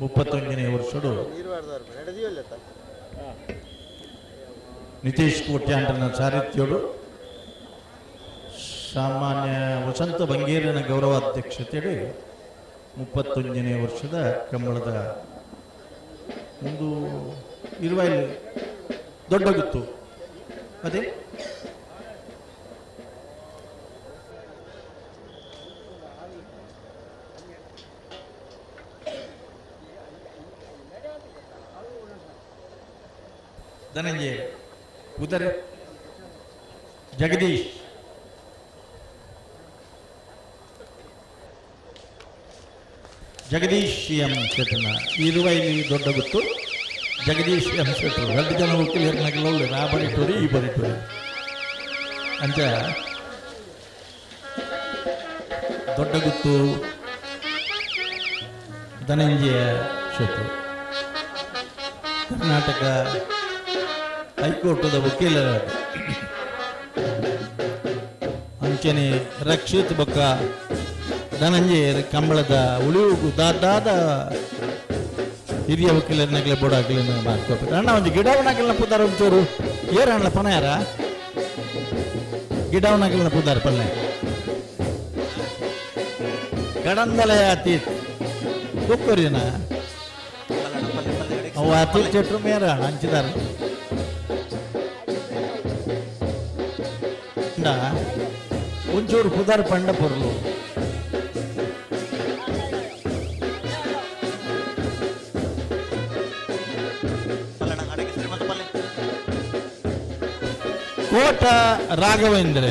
31ನೇ ವರ್ಷಡು ನಿತೀಶ್ ಕೋಟ್ಯಾಂಟನ ಸಾರಥ್ಯೋಡು ಸಾಮಾನ್ಯ ವಸಂತ ಬಂಗೇರಿನ ಗೌರವಾಧ್ಯಕ್ಷತೆಯಡಿ 31ನೇ ವರ್ಷದ ಕಂಬಳದ ಒಂದು ಇರುವಲ್ಲಿ ದೊಡ್ಡ ಗುತ್ತು ಅದೇ ಧನಂಜಯ ಉದರ ಜಗದೀಶ್ ಜಗದೀಶ್ ಎಂ ಶೆಟ್ಟನ ಇರುವೈಲಿ ದೊಡ್ಡ ಗುತ್ತು ಜಗದೀಶ್ ಎಂ ಶೆಟ್ಟರು 2 ಜನ ವಕೀಲರನ್ನಾಗಲ್ಲ ಒಳ್ಳೆ ಆ ಬರಿಟೋರಿ ಈ ಬರಿಟೋರಿ ಅಂಚ ದೊಡ್ಡ ಗುತ್ತು ಧನಂಜಯ ಶೆಟ್ಟರು ಕರ್ನಾಟಕ ಹೈಕೋರ್ಟದ ವಕೀಲರ ಅಂಚನೆ ರಕ್ಷಿತ್ ಬೊಕ್ಕ ಧನಂಜಯ ಕಂಬಳದ ಉಳಿವು ದಾದ ಹಿರಿಯ ವಕೀಲರನ್ನಾಗಲೇ ಬೋಡಾಗಲೇ ಮಾಡ್ಕೋಬೇಕು ಅಣ್ಣ ಒಂದು ಗಿಡವನಾಗಲ್ಲ ಪುದಾರ ಒಂಚೂರು ಏರಣ್ಣ ಪಣ ಯಾರ ಗಿಡವನಾಗಲ್ಲ ಪುದಾರ ಪಲ್ಲೆ ಗಡಂದಲಯ ಅತೀತ್ ಕುಕ್ಕರಿನ ಅವು ಅತೀತ್ ಚೆಟ್ರು ಮೇರ ಹಂಚಿದಾರ ಒಂಚೂರು ಪುದಾರ ಪಂಡ ಪೊರ್ಲು ಕೋಟ ರಾಘವೇಂದ್ರ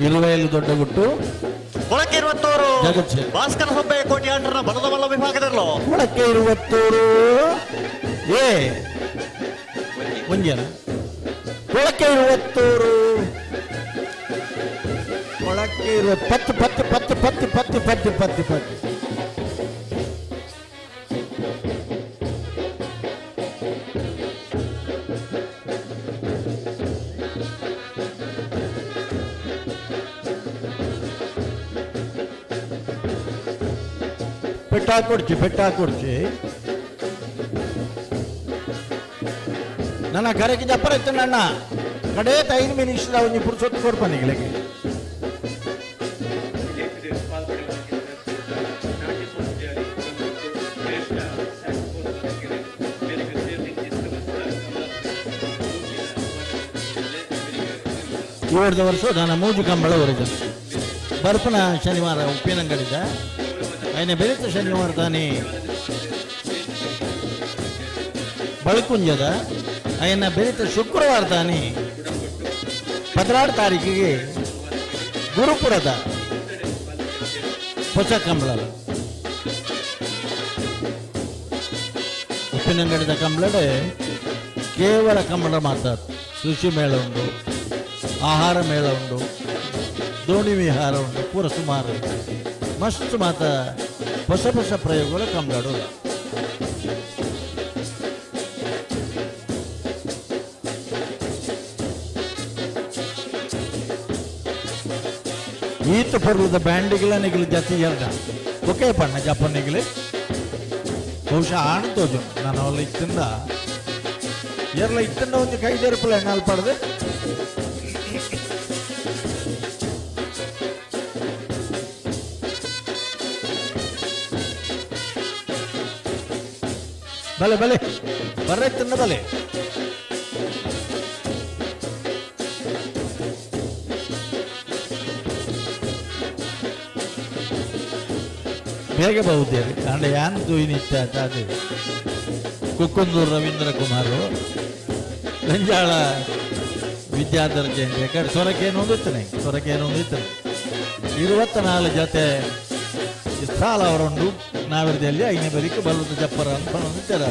ಇರುವೆಯಲ್ಲಿ ದೊಡ್ಡ ಗುಟ್ಟು ಒಳಕ್ಕೆ 20 ಭಾಸ್ಕರ ಸೊಬ್ಬೆ ಕೋಟಿ ಆಂಟರ್ನ ಬಲದ ಬಲ್ಲ ವಿಭಾಗದಲ್ಲೋ ಒಳಕ್ಕೆ 20 ಏ ಒಂಜನ ಒಳಕ್ಕೆ 20 ಒಳಕ್ಕೆ 10 ಪೆಟ್ಟಾಕೊಡ್ಚಿ ನನ್ನ ಕರೆಗೆ ಜಪ್ಪರ ಇತ್ತು ನನ್ನ ಕಡೆ 5 ಮಿನಿಟ್ಸ್ ಒಂಜಿ ಪುರ್ಸೊತ್ತು ಕೊಡ್ಪನಿಗಳಿಗೆ ಇವರದ ವರ್ಷ ನಾನು ಮೂಜು ಕಂಬಳ ಹೊರಜ ಬರ್ಪನ ಶನಿವಾರ ಉಪ್ಪಿನಂಗಡಿದ ఆయన ಬೆರೆತ ಶನಿವಾರ ತಾನೇ ಬಳ್ಕುಂಜದ ఆయన ಬೆರೆತ ಶುಕ್ರವಾರ ತಾನೇ 16 ತಾರೀಕಿಗೆ ಗುರುಪುರದ ಹೊಸ ಕಂಬಳ ಉಪ್ಪಿನಂಗಡಿದ ಕಂಬಳಡೆ ಕೇವಲ ಕಂಬಳ ಮಾತ್ರ ಕೃಷಿ ಮೇಳ ಉಂಟು ಆಹಾರ ಮೇಳ ಉಂಟು ದೋಣಿ ವಿಹಾರ ಉಂಟು ಪೂರ ಸುಮಾರು ಮಸ್ತ್ ಮಾತ ಹೊಸ ಹೊಸ ಪ್ರಯೋಗಗಳು ಕಂಬಳಾಡು ಈತ ಪರ್ವದ ಬ್ಯಾಂಡಿಗಳ ನಿಗಲು ಜಾತಿ ಎರಡ ಒಕೆ ಪಣ್ಣ ಜಪ ನಿಗಲಿ ಬಹುಶಃ ಆಣ್ತೋಜು ನಾನು ಅವಳ ಇತ್ತಿಂದ ಎರಲ ಇತ್ತಿಂದ ಒಂದು 5 ರೂಪಾಯಿ ಎಣ್ಣಾಲ್ ಪಡೆದು ಬಲೆ ಬಲೆ ಬರ್ರೆ ತಿನ್ನ ಬಲೆ ಬೇಗ ಬಹುದೇರಿ ಕಾಂಡ ಯಾನ್ ಜೋಯಿನಿತ್ತ ಅದು ಕುಕ್ಕುಂದೂರು ರವೀಂದ್ರ ಕುಮಾರು ಗಂಜಾಳ ವಿದ್ಯಾಧರ ಜಯಂತಿ ಕಡೆ ಸೊರಕೇನು ಹೊಂದಿತ್ತಾನೆ 24 ಜೊತೆ ಸ್ಥಾಲ ಅವರುಂಡು ನಾವಿರದಲ್ಲಿ 5ನೇ ಬರಿಕೆ ಬಲ್ಲದ ಜಪ್ಪರ ಅಂತ ಹೊಂದಿದ್ದಾರೆ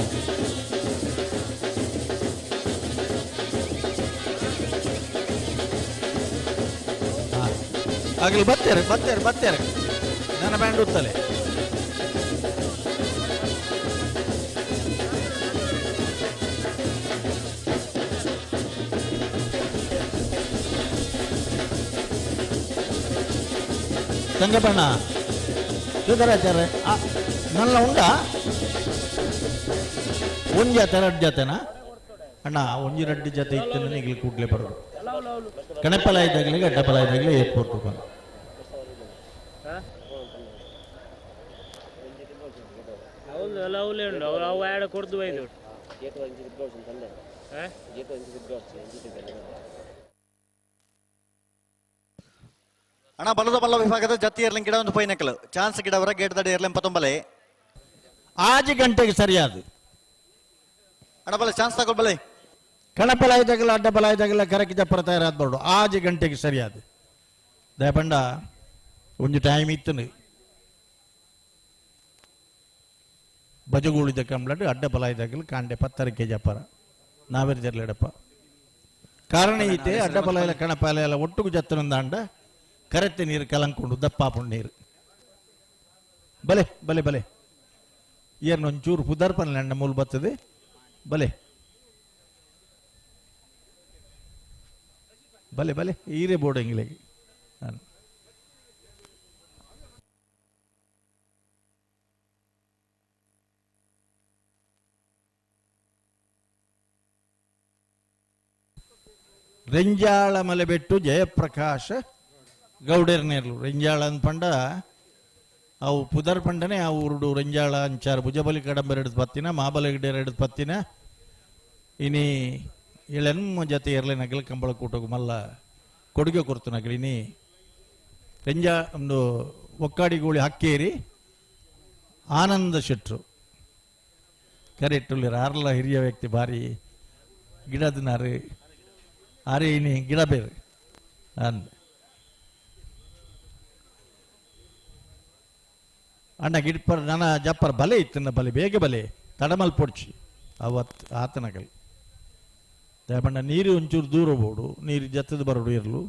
ಆಗಲಿ ಬತ್ತೇರೆ ನನ್ನ ಬ್ಯಾಂಡ್ ಉತ್ತಲೆ ಸಂಗಪಣ್ಣ ಸುಧರಾಚಾರ್ಯ ನಲ್ಲ ಉಂಡಾ ಒಂದು ಜೊತೆ 2 ಜೊತೆನಾ ಅಣ್ಣ 1-2 ಜೊತೆ ಇತ್ತು ಈಗಲೇ ಕೂಡ್ಲೇ ಬರೋದು ಕಣಪಲ ಇದ್ದಾಗಲೇ ಗಡ್ಡಪಲ ಇದ್ದಾಗಲೇ ಏರ್ಪೋರ್ಟ್ ಬಂದು ಅಣ್ಣ ಬಲದ ಬಲ್ಲ ವಿಭಾಗದ ಜತಿ ಏರ್ಲಿಂಗ್ ಗಿಡ ಒಂದು ಪೈನಕಲ್ ಚಾನ್ಸ್ ಗಿಡವರ ಗೇಟ್ ದಡ ಏರ್ಲಿಂ 19 ಆಜಿ ಗಂಟೆಗೆ ಸರಿಯಾದ ಅಣ್ಣ ಬಲ ಚಾನ್ಸ್ ತಗೊಳ್ ಬಲೆ ಕಣಪಲ ಇದ್ದಾಗಲ್ಲ ಅಡ್ಡಪಲ ಇದ್ದಾಗಲ್ಲ ಕರಕಿ ಜಪ್ಪರ ತಯಾರಾದ ಬರ್ಡು ಆಜಿ ಗಂಟೆಗೆ ಸರಿಯಾದ ದಯಪಂಡ ಒಂದು ಟೈಮ್ ಇತ್ತು ಬಜಗೂಳಿದ ಕಂಬ್ಲಡ್ ಅಡ್ಡಪಲ ಇದ್ದಾಗಲ್ಲ ಕಾಂಡೆ 10 ಜಪ್ಪರ ನಾವಿರ್ದಿರ್ಲಿಡಪ್ಪ ಕಾರಣ ಐತೆ ಅಡ್ಡಪಲ ಇಲ್ಲ ಕಣಪಲ ಎಲ್ಲ ಒಟ್ಟಿಗೆ ಜತ್ತನೊಂದ ಅಂಡ ಕರೆತ್ತೆ ನೀರು ಕಲಂಕೊಂಡು ದಪ್ಪಾಪುಂಡು ನೀರು ಬಲೆ ಬಲೆ ಬಲೆ ಏನೊಂಚೂರು ಪುದರ್ಪನ ಎಣ್ಣೆ ಮೂಲ ಬರ್ತದೆ ಬಲೆ ಬಲೆ ಬಲೆ ಈರೇ ಬೋರ್ಡ್ ಎಂಗ್ಲಿಗೆ ನಾನು ರೆಂಜಾಳ ಮಲೆಬೆಟ್ಟು ಜಯಪ್ರಕಾಶ ಗೌಡೇರ್ನೇರ್ಲು ರೆಂಜಾಳ ಅಂದ್ಪಂಡ ಅವು ಪುದರ್ ಪಂಡನೆ ಆ ಊರುಡು ರೆಂಜಾಳ ಅಂಚಾರು ಭುಜಬಲಿ ಕಡಂಬರ್ ಹಿಡಿದು ಪತ್ತಿನ ಮಾಬಲ ಗಿಡೇರ್ ಹಿಡಿದು ಪತ್ತಿನ ಇನಿ ಇಳೆನ್ಮ ಜೊತೆ ಇರಲಿ ನಗಲ ಕಂಬಳ ಕೂಟೋಗು ಮಲ್ಲ ಕೊಡುಗೆ ಕೊಡ್ತು ನಗಲಿನಿ ರೆಂಜಾ ಒಂದು ಒಕ್ಕಾಡಿಗೂಳಿ ಹಕ್ಕೇರಿ ಆನಂದ ಶೆಟ್ರು ಕರೆಕ್ಟುಲ್ಲಿ ಆರ್ಲ ಹಿರಿಯ ವ್ಯಕ್ತಿ ಭಾರಿ ಗಿಡದನಾರು ಆರೆ ಇನಿ ಗಿಡ ಬೇರೆ ಅಂದ ಅಣ್ಣ ಗಿಡ್ಪರ್ ನನ್ನ ಜಪ್ಪರ್ ಬಲೆ ಇತ್ತು ಬಲೆ ಬೇಗ ಬಲೆ ತಡಮಲ್ ಪೊಡ್ಚಿ ಅವತ್ತು ಆತನಗಲ್ ದಯಪಂಡ ನೀರು ಒಂಚೂರು ದೂರ ಬೋಡು ನೀರು ಜತ್ತದ ಬರೋಡು ಇರಲು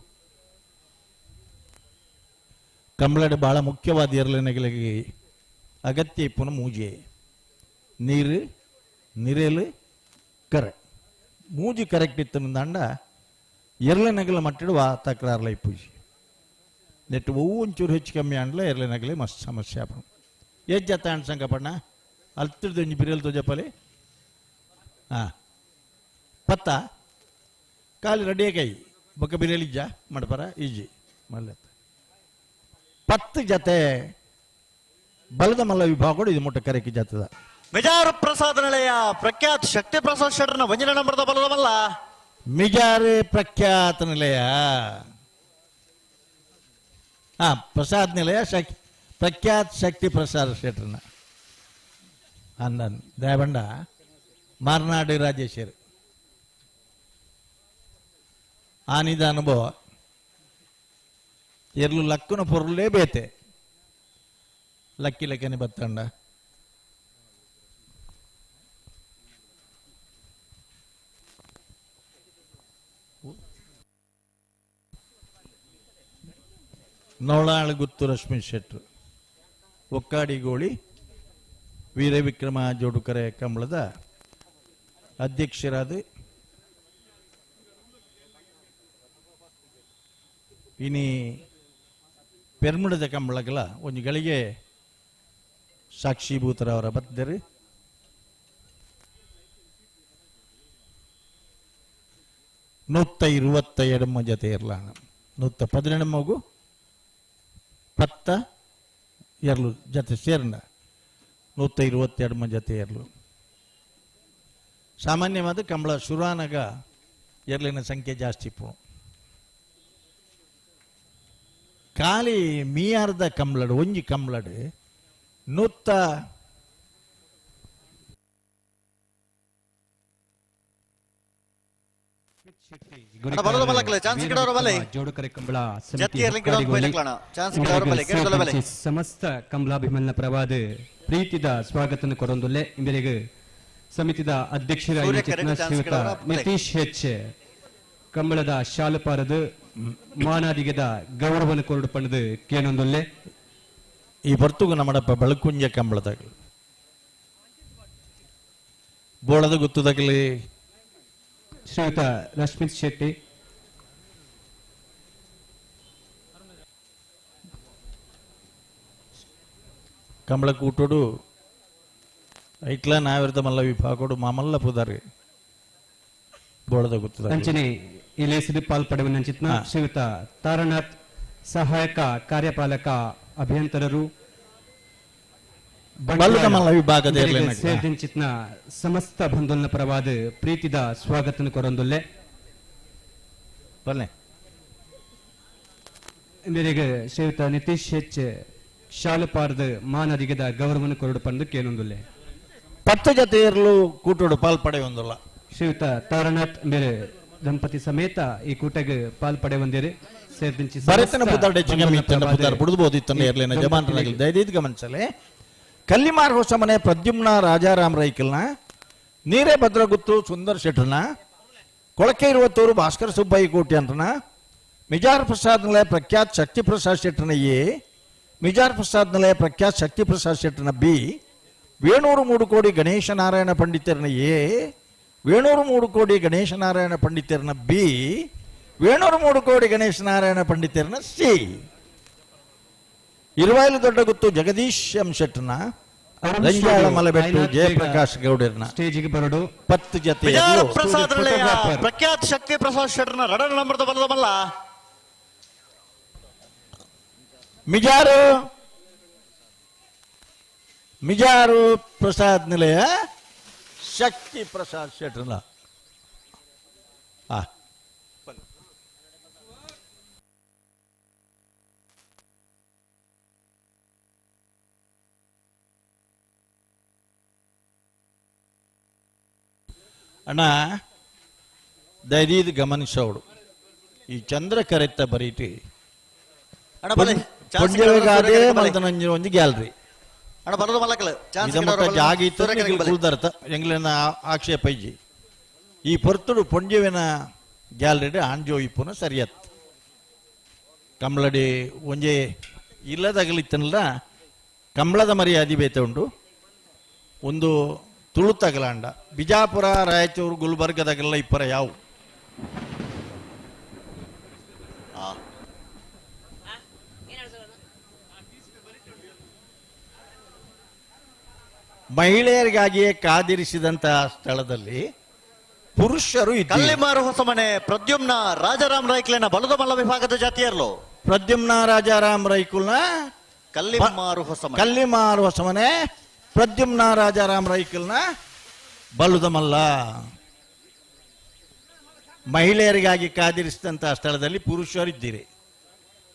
ಕಂಬಳಡೆ ಬಹಳ ಮುಖ್ಯವಾದ ಎರಲಿನಗಳಿಗೆ ಅಗತ್ಯ ಇಪ್ಪುನ ಮೂಜೆ ನೀರು ನಿರೇಲು ಕರೆ ಮೂಜಿ ಕರೆಕ್ಟ್ ಇತ್ತು ಅಂಡ ಎರಲಿನಗಲ ಮಟ್ಟಿಡುವ ತಕರಾರ್ಲ ಇಪ್ಪುಜಿ ನೆಟ್ಟು ಹೂವು ಒಂಚೂರು ಹೆಚ್ಚು ಕಮ್ಮಿ ಅಂಡ್ಲ ಎರಲಿನಗಲೇ ಮಸ್ತ್ ಸಮಸ್ಯೆ ಆಪ ಜತ್ತ ಅಂಡ್ ಸಂಗಪಣ್ಣ ಅಲ್ತಿರ್ದು ಒಂಜಿ ಬಿರಿಯಲ್ ತೋಜಪ್ಪಲೆ ಹಾ ಪತ್ತ ಕಾಲಿ ರೆಡಿಯ ಕೈ ಬೊಕ್ಕ ಬಿರಿಯಲಿಜ್ಜ ಮಡಪರ ಈಜಿ ಮಲ್ಲ 10 ಜತೆ ಬಲದ ಮಲ್ಲ ವಿಭಾಗ ಇದು ಮುಟ್ಟ ಕರೆಕಿ ಜಾತದ ಮಿಜಾರು ಪ್ರಸಾದ ನಿಲಯ ಪ್ರಖ್ಯಾತ್ ಶಕ್ತಿ ಪ್ರಸಾದ್ ಶೆಟ್ಟರ್ನ ವಂಜನ ನಂಬರದ ಬಲದ ಮಲ್ಲ ಮಿಜಾರು ಪ್ರಖ್ಯಾತ ನಿಲಯ ಪ್ರಸಾದ್ ನಿಲಯ ಪ್ರಖ್ಯಾತ್ ಶಕ್ತಿ ಪ್ರಸಾದ್ ಶೆಟ್ಟರ್ನ ಅಂದನ್ ದಯಬಂಡ ಮಾರ್ನಾಡು ರಾಜೇಶ್ವರಿ ಆನಿದ ಅನುಭವ ಎರ್ಲು ಲಕ್ಕನ ಪೊರ್ಲೇ ಬೇತೆ ಲಕ್ಕಿ ಲೆಕ್ಕನೆ ಬತ್ತಂಡ ನೋಳಾಳು ಗುತ್ತು ರಶ್ಮಿ ಶೆಟ್ರು ಒಕ್ಕಾಡಿಗೋಳಿ ವೀರವಿಕ್ರಮ ಜೋಡುಕರೆ ಕಂಬಳದ ಅಧ್ಯಕ್ಷರಾದ ಇನಿ ಪೆರ್ಮುಡದ ಕಂಬಳಗಲ ಒಂದು ಗಳಿಗೆ ಸಾಕ್ಷೀಭೂತರವರ ಬದ್ದರು 122 ಜೊತೆ ಇರಲಾಣ 117 10 ಎರಲು ಜೊತೆ ಸೇರ್ನ 122 ಜೊತೆ ಎರಲು ಸಾಮಾನ್ಯವಾದ ಕಂಬಳ ಶುರುವಾನಾಗ ಎರಲಿನ ಸಂಖ್ಯೆ ಜಾಸ್ತಿ ಪೋ ಖಾಲಿ ಮೀಯಾರ್ದ ಕಂಬಳಡು ಒಂಜಿ ಕಂಬಳಡು 100 ಸಮಸ್ತ ಕಮಲಾಭಿಮನ್ನ ಪ್ರವಾದ ಪ್ರೀತಿದ ಸ್ವಾಗತನ ಕೊರೊಂದುಲ್ಲೆ ಇಂಬೆರೆಗೆ ಸಮಿತಿದ ಅಧ್ಯಕ್ಷರಾಗಿ ಶ್ರೀಯುತ ನಿತೀಶ್ ಹೆಚ್ ಕಂಬಳದ ಶಾಲುಪಾರದ ಮಾನಾದಿಗೆದ ಗೌರವನ ಕೊರಡು ಪಣ್ಣದು ಕೇನೊಂದುಲ್ಲೆ ಈ ಬರ್ತುಗು ನಮ್ಮಡಪ್ಪ ಬೆಳಕುಂಜ ಕಂಬಳದಾಗ ಬೋಳದ ಗುತ್ತುದಾಗಲಿ ಶ್ರೀಯುತ ರಶ್ಮಿತ್ ಶೆಟ್ಟಿ ಕಂಬಳ ಕೂಟೋಡು ಐಟ್ಲ ನಾವಿರ್ದ ಮಲ್ಲ ವಿಭಾಗೋಡು ಮಾಮಲ್ಲ ಪುದಾರಿ ಬೋಳದ ಗುತ್ತದ ಅಂಚನೆ ಇಲೇಸಿದ ಪಾಲ್ಪಡುವ ನಂಚಿತ್ನ ಶ್ರೀಯುತ ತಾರನಾಥ್ ಸಹಾಯಕ ಕಾರ್ಯಪಾಲಕ ಅಭಿಯಂತರರು ವಿಭಾಗದ ಸೇರ್ದಿಂಚಿತ್ನ ಸಮಸ್ತ ಬಂಧುಲ್ನ ಪರವಾದ ಪ್ರೀತಿದ ಸ್ವಾಗತನ ಕೊರೊಂದುಲ್ಲೆ ಬಲ್ಲೆ ಮೇರೆಗೆ ಶ್ರೀಯುತ ನಿತೀಶ್ ಹೆಚ್ ಶಾಲುಪಾರದ ಮಾನದಿಗೆದ ಗೌರವನ ಕೊರಡು ಪಂದು ಕೇನೊಂದುಲ್ಲೆ 10 ಜೊತೆ ಇರಲು ಕೂಟೋಡು ಪಾಲ್ಪಡೆ ಒಂದಲ್ಲ ಶ್ರೀಯುತ ತಾರನಾಥ್ ಬೇರೆ ದಂಪತಿ ಸಮೇತ ಈ ಕೂಟಗೆ ಪಾಲ್ಪಡೆ ಒಂದಿರಿ ಸೇರ್ದಿಂಚಿ ಭರತನ ಪುತಾಡೆ ಚಿಂಗಮಿತ್ತನ ಪುತಾರ ಬುಡಬಹುದಿತ್ತನೆ ಇರಲಿನ ಜಮಾನರಾಗಿ ದಯದಿದ್ ಗಮನಿಸಲೆ ಕಲ್ಲಿಮಾರ್ ಹೊಸಮನೆ ಪ್ರದ್ಯುಮ್ನ ರಾಜಾರಾಮ್ ರೈಕಲ್ನ ನೀರೇ ಭದ್ರಗುತ್ತು ಸುಂದರ್ ಶೆಟ್ರನ ಕೊಳಕೆ 20 ಭಾಸ್ಕರ್ ಸುಬ್ಬಯ್ಯ ಕೋಟ್ಯಂತ್ರನ ಮಿಜಾರ್ ಪ್ರಸಾದ್ ನಿಲಯ ಪ್ರಖ್ಯಾತ್ ಶಕ್ತಿ ಪ್ರಸಾದ್ ಶೆಟ್ರನ ಎ ಮಿಜಾರ್ ಪ್ರಸಾದ್ ನಿಲಯ ಪ್ರಖ್ಯಾತ್ ಶಕ್ತಿ ಪ್ರಸಾದ್ ಶೆಟ್ರನ ಬಿ ವೇಣೂರು 3 ಕೋಡಿ ಗಣೇಶ ನಾರಾಯಣ ಪಂಡಿತರನ ಎ ವೇಣೂರು 3 ಕೋಡಿ ಗಣೇಶ ನಾರಾಯಣ ಪಂಡಿತರನ ಬಿ ವೇಣೂರು 3 ಕೋಡಿ ಗಣೇಶ ನಾರಾಯಣ ಪಂಡಿತರನ ಸಿ ಇರುವಾಯಿಲು ದೊಡ್ಡ ಗುತ್ತು ಜಗದೀಶ್ ಎಂ ಶೆಟ್ರನ ರಂಜಾಳ ಮಲಬೆಟ್ಟು ಜಯಪ್ರಕಾಶ್ ಗೌಡರ್ನ ಸ್ಟೇಜಿಗೆ ಬರಡು 10 ಜೊತೆ ಪ್ರಸಾದ್ ಪ್ರಖ್ಯಾತ್ ಶಕ್ತಿ ಪ್ರಸಾದ್ ಶೆಟ್ರನ ರಡನ ನಂಬರ್ದ ಬಲದ ಮಲ್ಲ ಮಿಜಾರು ಪ್ರಸಾದ್ ನಿಲಯ ಶಕ್ತಿ ಪ್ರಸಾದ್ ಶೆಟ್ರನ ಅಣ್ಣ ದಯದೀದ್ ಗಮನಿಸೋಡು ಈ ಚಂದ್ರ ಕರೆತ್ತ ಬರೀಟಿ ಪೊಂಜವೆಗಾದೇ ಮಂತನಂಜಿ ಒಂಜಿ ಗ್ಯಾಲರಿ ಜಾಗ ಇತ್ತು ಎಂಗ್ಲಿನ ಆಕ್ಷೇಪ ಇಜ್ಜಿ ಈ ಪೊರ್ತುಡು ಪೊಂಜವೆನ ಗ್ಯಾಲರಿ ಆಂಜೋ ಇಪ್ಪುನ ಸರಿಯತ್ ಕಂಬಳಡಿ ಒಂಜೆ ಇಲ್ಲದಗಲಿತ್ತನಲ್ಲ ಕಂಬಳದ ಮರ್ಯಾದೆ ಬೇತೆ ಉಂಟು ಒಂದು ತುಳುತಗಲಾಂಡ ಬಿಜಾಪುರ ರಾಯಚೂರು ಗುಲ್ಬರ್ಗದಾಗೆಲ್ಲ ಇಪ್ಪರ ಯಾವು ಮಹಿಳೆಯರಿಗಾಗಿಯೇ ಕಾದಿರಿಸಿದಂತಹ ಸ್ಥಳದಲ್ಲಿ ಪುರುಷರು ಕಲ್ಲಿಮಾರು ಹೊಸಮನೆ ಪ್ರದ್ಯುಮ್ನ ರಾಜಾರಾಮ್ ರೈಕ್ಲೆನ ಬಲದ ಮಲ್ಲ ವಿಭಾಗದ ಜಾತಿಯರ್ಲು ಪ್ರದ್ಯುಮ್ನ ರಾಜಾರಾಮ್ ರೈಕುಲ್ನ ಕಲ್ಲಿಮಾರು ಹೊಸಮನೆ ಪ್ರದ್ಯುಮ್ನ ರಾಜಾರಾಮ್ ರೈಕಲ್ನ ಬಲುದ ಮಲ್ಲ. ಮಹಿಳೆಯರಿಗಾಗಿ ಕಾದಿರಿಸಿದಂತಹ ಸ್ಥಳದಲ್ಲಿ ಪುರುಷರಿದ್ದೀರಿ.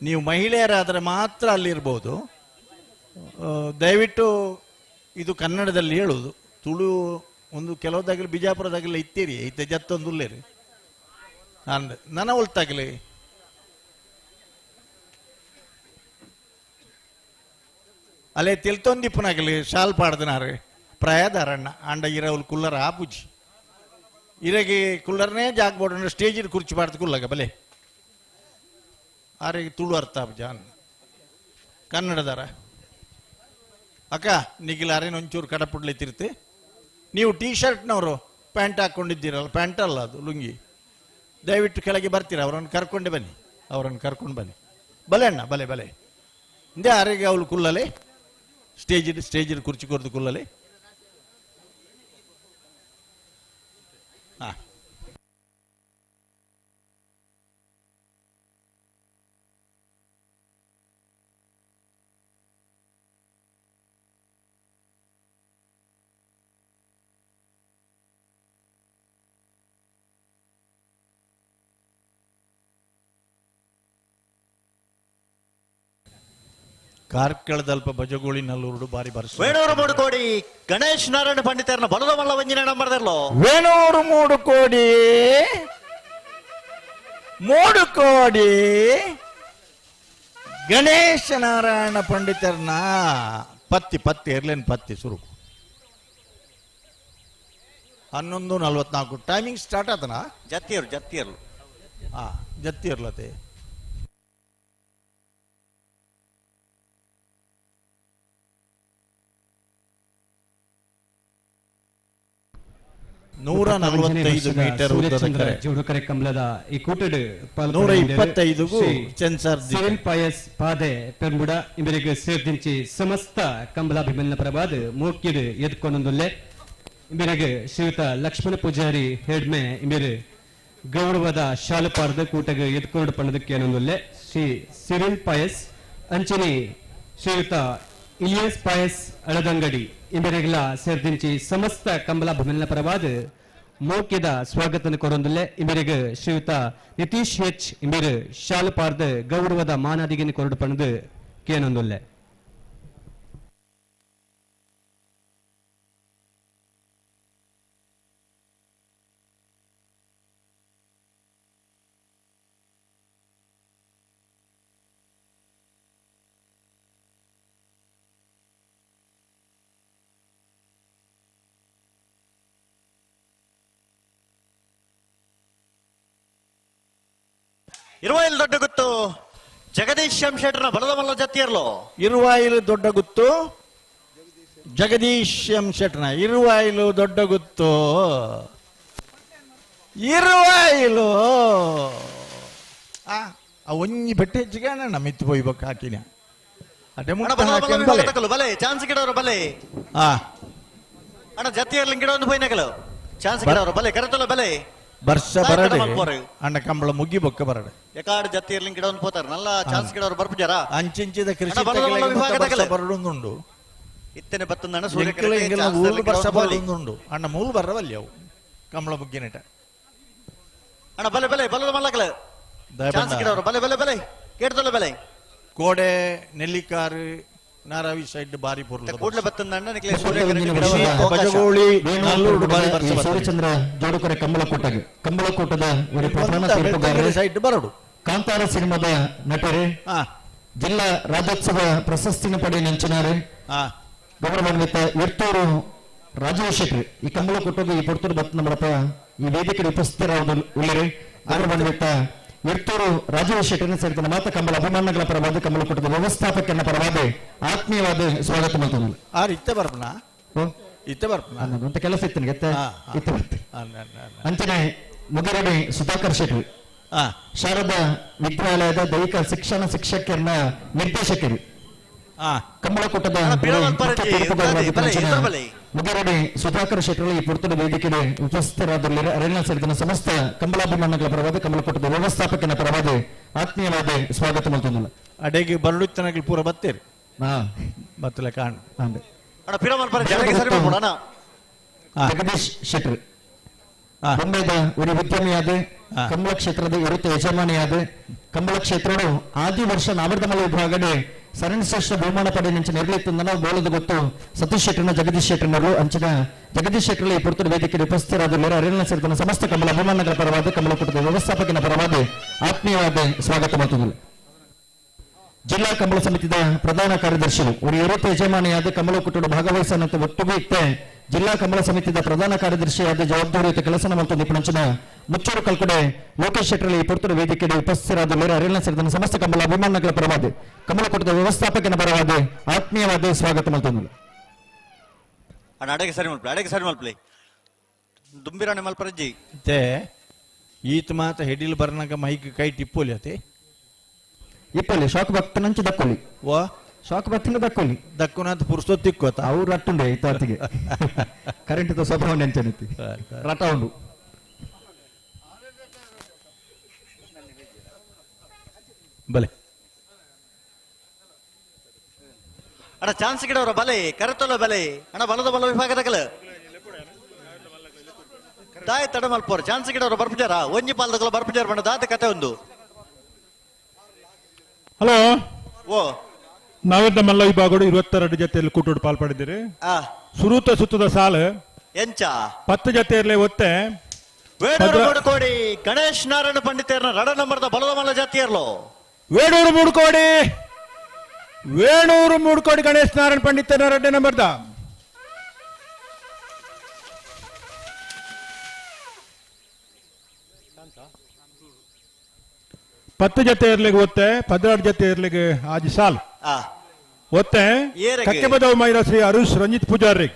ನೀವು ಮಹಿಳೆಯರಾದರೆ ಮಾತ್ರ ಅಲ್ಲಿರ್ಬೋದು. ದಯವಿಟ್ಟು ಇದು ಕನ್ನಡದಲ್ಲಿ ಹೇಳುವುದು. ತುಳು ಒಂದು ಕೆಲವುದಾಗಲಿ ಬಿಜಾಪುರದಾಗಲಿ ಇತ್ತೀರಿ ಐತೆ ಜತ್ತೊಂದು ಉಲ್ಲೇರಿ ನನ್ನ ಒಳ್ತಾಗಲಿ ಅಲ್ಲೇ ತಿಳ್ತೊಂದಿಪ್ಪನಾಗಲಿ ಶಾಲ್ ಪಾಡ್ದನಾರೆ ಪ್ರಾಯದಾರಣ್ಣ ಅಂಡ ಇರವಲ್ ಕುಲ್ಲರ ಆಪುಜಿ ಇರಗೆ ಕುಲ್ಲರ್ನೇ ಜಾಗ್ಬೋಡ ಸ್ಟೇಜಿನ ಕುರ್ಚಿ ಪಾಡ್ದು ಕುಲ್ಲಗ ಬಲೆ ಆರೆಗೆ ತುಳು ಅರ್ಥ ಜಾನ್ ಕನ್ನಡದಾರ ಅಕ್ಕ ನಿಗಿಲಾರೇನು ಒಂಚೂರು ಕಡಪುಡ್ಲಿ ತಿರ್ತೆ. ನೀವು ಟೀ ಶರ್ಟ್ನವರು ಪ್ಯಾಂಟ್ ಹಾಕ್ಕೊಂಡಿದ್ದೀರಲ್ಲ, ಪ್ಯಾಂಟ್ ಅಲ್ಲ ಅದು ಲುಂಗಿ. ದಯವಿಟ್ಟು ಕೆಳಗೆ ಬರ್ತೀರ, ಅವರನ್ನು ಕರ್ಕೊಂಡೆ ಬನ್ನಿ, ಅವರನ್ನು ಕರ್ಕೊಂಡು ಬನ್ನಿ. ಬಲೆ ಅಣ್ಣ ಬಲೆ ಬಲೆ ಹಿಂದೆ ಆರೆಗೆ ಅವಳು ಕುಲ್ಲಲೆ ಸ್ಟೇಜಿನ ಕುರ್ಚಿ ಕೊರ್ದು ಕುಲ್ಲಲೆ. ಹಾಂ ಕಾರ್ಕಳದಲ್ಪ ಬಜಗೋಳಿ ನಲ್ಲೂರು ಬಾರಿ ಬರ್ಸ ವೇಣೂರು ಮೂಡುಕೋಡಿ ಗಣೇಶ್ ನಾರಾಯಣ ಪಂಡಿತರನ್ನ ಬಲದ ಮಲ್ಲ ವಂಜಿನ ನಂಬರ್ದಲ್ಲೋ ವೇಣೂರು ಮೂಡುಕೋಡಿ ಗಣೇಶ ನಾರಾಯಣ ಪಂಡಿತರನ್ನ ಪತ್ತಿ ಇರ್ಲೇನು ಪತ್ತಿ ಸುರು 11:44 ಟೈಮಿಂಗ್ ಸ್ಟಾರ್ಟ್ ಆತನ ಜತ್ತಿಯರ್ಲು ಜತ್ತಿಯರ್ಲತೆ ಮೀಟರ್ ಜೋಡುಕರೆ ಕಮಲದ ಈ ಕೂಟಡ್ 125 ಸೆನ್ಸಾರ್ ಸಿವಿಲ್ ಪಯಸ್ ಪಾದೆ ಪೆರ್ಮುಡ ಇವರಿಗೆ ಸೇರ್ದಿಂಚಿ ಸಮಸ್ತ ಕಮಲಾಭಿಮನ್ಯ ಪ್ರಭಾದ ಮೋಕ್ಯಡ್ ಎದ್ಕೊಂಡೊಂದುಲ್ಲೆ ಇವರಿಗೆ ಶ್ರೀಯುತ ಲಕ್ಷ್ಮಣ ಪೂಜಾರಿ ಹೆಡ್ಮೆ ಇವರು ಗೌರವದ ಶಾಲಪಾರ್ದ ಕೂಟಗೆ ಎದ್ಕೊಂಡು ಪಣ್ಣದಕ್ಕೆ ಅನ್ನೊಂದುಲ್ಲೆ ಶ್ರೀ ಸಿವಿಲ್ ಪಯಸ್ ಅಂಚನಿ ಶ್ರೀಯುತ ಇಲಿಯಸ್ ಪಯಸ್ ಅಳದಂಗಡಿ ಇವರಿಗೆಲ್ಲ ಸೇರ್ದಿಂಚಿ ಸಮಸ್ತ ಕಮಲಾಭಿಮನ್ಯ ಪ್ರಭಾದ ಮೋಕ್ಯದ ಸ್ವಾಗತನ ಕೊರೊಂದುಲ್ಲೆ ಇವರಿಗೆ ಶ್ರೀಯುತ ನಿತೀಶ್ ಹೆಚ್ ಇವರು ಶಾಲಪಾರ್ದ ಗೌರವದ ಮಾನಾದಿಗೆ ಕೊರಡು ಪಣ್ಣದು ಕೇನೊಂದುಲ್ಲೆ. ಇರುವಾಯಿಲ್ ದೊಡ್ಡ ಗುತ್ತು ಜಗದೀಶ್ ಶೆಟ್ಟರ್ನ ಬಲದ ಮಲ್ಲ ಜತ್ತಿಯರ್ಲು ಇರುವಾಯಿಲು ದೊಡ್ಡ ಗುತ್ತು ಜಗದೀಶ್ ಶೆಟ್ಟರ್ನ ಇರುವಾಯಿಲು ದೊಡ್ಡ ಗುತ್ತು ಇರುವಾಯಿಲು ಒಂಜಿ ಬೆಟ್ಟ ಹೆಚ್ಚಿಗೆ ಅಣ್ಣ ಮಿತ್ತು ಹೋಯ್ಬೇಕು ಹಾಕಿನ ಬಲೆ ಚಾನ್ಸ್ ಗಿಡವರು ಬಲೆ ಅಣ್ಣ ಜತ್ತಿಯರ್ಲಿ ಗಿಡ ಒಂದು ಹೋಯ್ನಕಲು ಚಾನ್ಸ್ ಗಿಡವರು ಬಲೆ ಕರೆತಲ್ಲ ಬಲೆ ವರ್ಷ ಬರಡೆ ಅಣ್ಣ ಕಂಬಳ ಮುಗ್ಗಿ ಬೊಕ್ಕ ಬರಡೆ ಎಕಾಡು ಜತಿ ಇರ್ಲಿ ಗಿಡ ಒಂದು ಪೋತಾರ ನಲ್ಲ ಚಾನ್ಸ್ ಗಿಡ ಅವರು ಬರ್ಪುಜಾರ ಅಂಚಿಂಚಿದ ಕೃಷಿ ಬರಡುಂದುಂಡು ಇತ್ತನೆ ಬತ್ತಂದಣ್ಣ ವರ್ಷ ಬರಡುಂದುಂಡು ಅಣ್ಣ ಮೂಲು ಬರವಲ್ಲಿ ಅವು ಕಂಬಳ ಮುಗ್ಗಿನಟ ಅಣ್ಣ ಬಲೆ ಬಲೆ ಬಲದ ಮಲ್ಲಕಲ ಚಾನ್ಸ್ ಗಿಡ ಅವರು ಬಲೆ ಬಲೆ ಬಲೆ ಕೇಳ್ತಲ್ಲ ಬಲೆ ಕೋಡೆ ನೆಲ್ಲಿಕಾರು ನಾರಾವಿ ಸೈಡ್ ಬಾರಿ ಕೂಡಲೇ ಬತ್ತಂದಣ್ಣ ಸೂರ್ಯಚಂದ್ರ ಜೋಡುಕರೆ ಕಂಬಳಕೋಟದ ಸೈಡ್ ಬರಡು ಕಾಂತಾರ ಸಿನಿಮಾದ ನಟರು ಜಿಲ್ಲಾ ರಾಜ್ಯೋತ್ಸವ ಪ್ರಶಸ್ತಿನ ಪಡೆ ನೆಂಚಿನಾರು ಗೌರವಾನ್ವಿತ ಎರ್ತೂರು ರಾಜಶೇಖರ್ ಈ ಕಂಬಳಕೋಟಗೆ ಈ ಪೊರ್ತೂರು ಬತ್ತ ನಮ್ಮಪ್ಪ ಈ ವೇದಿಕೆ ಉಪಸ್ಥಿತರಾದ ಉಳ್ಳರೆ ಗೌರವಾನ್ವಿತ ಎರ್ತೂರು ರಾಜಶೇಖರನ ಸೇರಿದ ಮಾತ ಕಂಬಳ ಅಭಿಮಾನಗಳ ಪರವಾದ ಕಂಬಳಕೋಟದ ವ್ಯವಸ್ಥಾಪಕನ ಪರವಾದ ಆತ್ಮೀಯವಾದ ಸ್ವಾಗತ ಮಾಡ್ತಾನೆ. ಇತ್ತೆ ಬರ್ಪನ ಇತ್ತೆ ಬರ್ಪನ ಅಂತ ಕೆಲಸ ಇತ್ತನ ಇತ್ತೆ ಅಂಚನೆ ಮುಗಿರಡಿ ಸುಧಾಕರ್ ಶೆಟ್ಟಿ ಶಾರದಾ ವಿದ್ಯಾಲಯದ ದೈಹಿಕ ಶಿಕ್ಷಣ ಶಿಕ್ಷಕರನ್ನ ನಿರ್ದೇಶಕರು ಕಂಬಳಕೊಟ್ಟದ ಮುಗರಡಿ ಸುಧಾಕರ್ ಶೆಟ್ಟರು ಈ ಪುರ್ತದ ವೇದಿಕೆಗೆ ಉಪಸ್ಥಿತರಾದಲ್ಲಿ ಅರಣ್ಯ ಸೇರಿದ ಸಮಸ್ತ ಕಂಬಳಾಭಿಮಾನಗಳ ಪರವಾದ ಕಂಬಳಕೊಟ್ಟದ ವ್ಯವಸ್ಥಾಪಕನ ಪರವಾದ ಆತ್ಮೀಯವಾದ ಸ್ವಾಗತ ಮಾಡ್ತಂದಲ್ಲ ಅಡೆಗೆ ಬರಡುತ್ತನಗಳು ಪೂರ ಬತ್ತೇರಿ ಬತ್ತಲೆ ಕಾಣ್ ಜಗದೀಶ್ ಶೆಟ್ಟರ್ ಬೊಂಬೆದ ಒಂದು ಉದ್ಯಮಿಯಾದ ಕಂಬಳ ಕ್ಷೇತ್ರದ ಇರುತ್ತ ಯಜಮಾನಿಯಾದ ಕಂಬಳ ಕ್ಷೇತ್ರಗಳು ಆದಿ ವರ್ಷ ನಾವರ್ಧಮಲ ವಿಭಾಗಡೆ ಸರಣಿಶ್ರೇಷ್ಠ ಬಹುಮಾನ ಪಡೆ ನಿಂಚೆ ನೆರಳಿತ್ತಂದನ ಬೋಳದ ಗೊತ್ತು ಸತೀಶ್ ಶೆಟ್ಟರ್ನ ಜಗದೀಶ್ ಶೆಟ್ಟರ್ನವರು ಅಂಚಿನ ಜಗದೀಶ್ ಶೆಟ್ಟರ್ ಈ ಪುರ್ತದ ವೇದಿಕೆಗೆ ಉಪಸ್ಥಿತರಾದ ಅರಣ್ಯ ಸೇರಿದ ಸಮಸ್ತ ಕಂಬಳ ಅಭಿಮಾನಗಳ ಪರವಾದ ಕಂಬಳಕೊಟ್ಟದ ವ್ಯವಸ್ಥಾಪಕನ ಪರವಾದ ಆತ್ಮೀಯವಾದ ಸ್ವಾಗತ ಮಾಡುತ್ತಿಲ್ಲ. ಜಿಲ್ಲಾ ಕಂಬಳ ಸಮಿತಿಯ ಪ್ರಧಾನ ಕಾರ್ಯದರ್ಶಿಗಳು ಒಂದು ಇರುತ್ತ ಯಜಮಾನಿಯಾದ ಕಂಬಳಕೊಟ್ಟದ ಭಾಗವಹಿಸನಂತೆ ಒಟ್ಟಿಗೆ ಇತ್ತೆ ಜಿಲ್ಲಾ ಕಂಬಳ ಸಮಿತಿಯ ಪ್ರಧಾನ ಕಾರ್ಯದರ್ಶಿಯಾದ ಜವಾಬ್ದಾರಿಯುತ ಕೆಲಸ ಮಾಡುವ ನಿಪುಣಂಚಿನ ಮುಚ್ಚೂರು ಕಲ್ಕಡೆ ಲೋಕೇಶ್ ಶೆಟ್ಟರ್ ಈ ಪುರ್ತದ ವೇದಿಕೆಗೆ ಉಪಸ್ಥಿತರಾದ ಅರಣ್ಯ ಸೇರಿದ ಸಮಸ್ತ ಕಂಬಳ ಅಭಿಮಾನಗಳ ಪರವಾದ ಕಂಬಳಕೊಟ್ಟದ ವ್ಯವಸ್ಥಾಪಕನ ಪರವಾದ ಆತ್ಮೀಯವಾದ ಸ್ವಾಗತ ಮಾಡುತ್ತಿಲ್ಲ. ಅಡೆಗೆ ಸರಿ ಮಲ್ಪಲೆ ದುಂಬಿರಾಣಿ ಮಲ್ಪರಜ್ಜಿ ಈತ ಮಾತ ಹೆಡಿಲ್ ಬರ್ನಾಗ ಮೈಕ್ ಕೈ ಟಿಪ್ಪೋಲಿ ಅತೆ ಇಪ್ಪಲ್ಲಿ ಶಾಕ್ ಭಕ್ತನಂಚ ದಕ್ಕೊಳ್ಳಿ ವಾ ಶಾಕ್ ಭಕ್ತಿನ ದಕ್ಕೊಳ್ಳಿ ದಕ್ಕುನಂತ ಪುರ್ಸೊತ್ ತಿಕ್ಕೋತ ಅವ್ರು ರಟ್ಟುಂಡೆ ಇತ್ತಾತಿಗೆ ಕರೆಂಟ್ ಸ್ವಭಾವ ನೆಂಚನಿತಿ ರಟ ಉಂಡು ಬಲೆ ಅಣ್ಣ ಚಾನ್ಸ್ ಗಿಡವ್ರ ಬಲೆ ಕರೆತಲ್ಲ ಬಲೆ ಅಣ್ಣ ಬಲದ ಬಲ ವಿಭಾಗದಾಗಲ ದಾಯ ತಡ ಮಲ್ಪೋರ್ ಚಾನ್ಸ್ ಗಿಡವ್ರ ಬರ್ಪಜಾರ ಒಂಜಿ ಪಾಲದಗಲ ಬರ್ಪಜಾರ ಬಣ್ಣ ದಾದ ಕತೆ ಒಂದು. ಹಲೋ ಓ ನಾವೆದ್ದ ಮಲ್ಲ ವಿಭಾಗಗಳು 22 ಜೊತೆಯಲ್ಲಿ ಕೂಟೋಡು ಪಾಲ್ಪಡಿದ್ದೀರಿ. ಸುರೂತ ಸುತ್ತದ ಸಾಲು ಎಂಚ 10 ಜೊತೆಯಲ್ಲಿ ಒತ್ತೆ ಕೋಡಿ ಗಣೇಶ್ ನಾರಾಯಣ ಪಂಡಿತರ್ನ ರಡ ನಂಬರ್ದ ಬಲದ ಮಲ್ಲ ಜಾತಿಯರ್ಲೋ ವೇಣೂರು ಮೂಡ್ಕೋಡಿ ಗಣೇಶ್ ನಾರಾಯಣ ಪಂಡಿತನ ರಡ್ಡೆ ನಂಬರ್ದ 10 ಜೊತೆ ಇರ್ಲಿಗೆ ಒತ್ತೆ 12 ಜೊತೆ ಇರ್ಲಿಗೆ ಆಜಿ ಸಾಲ್ ಒತ್ತೆ ಕಕ್ಕೆ ಬದವ ಮೈರ ಶ್ರೀ ಅರುಷ್ ರಂಜಿತ್ ಪೂಜಾರಿ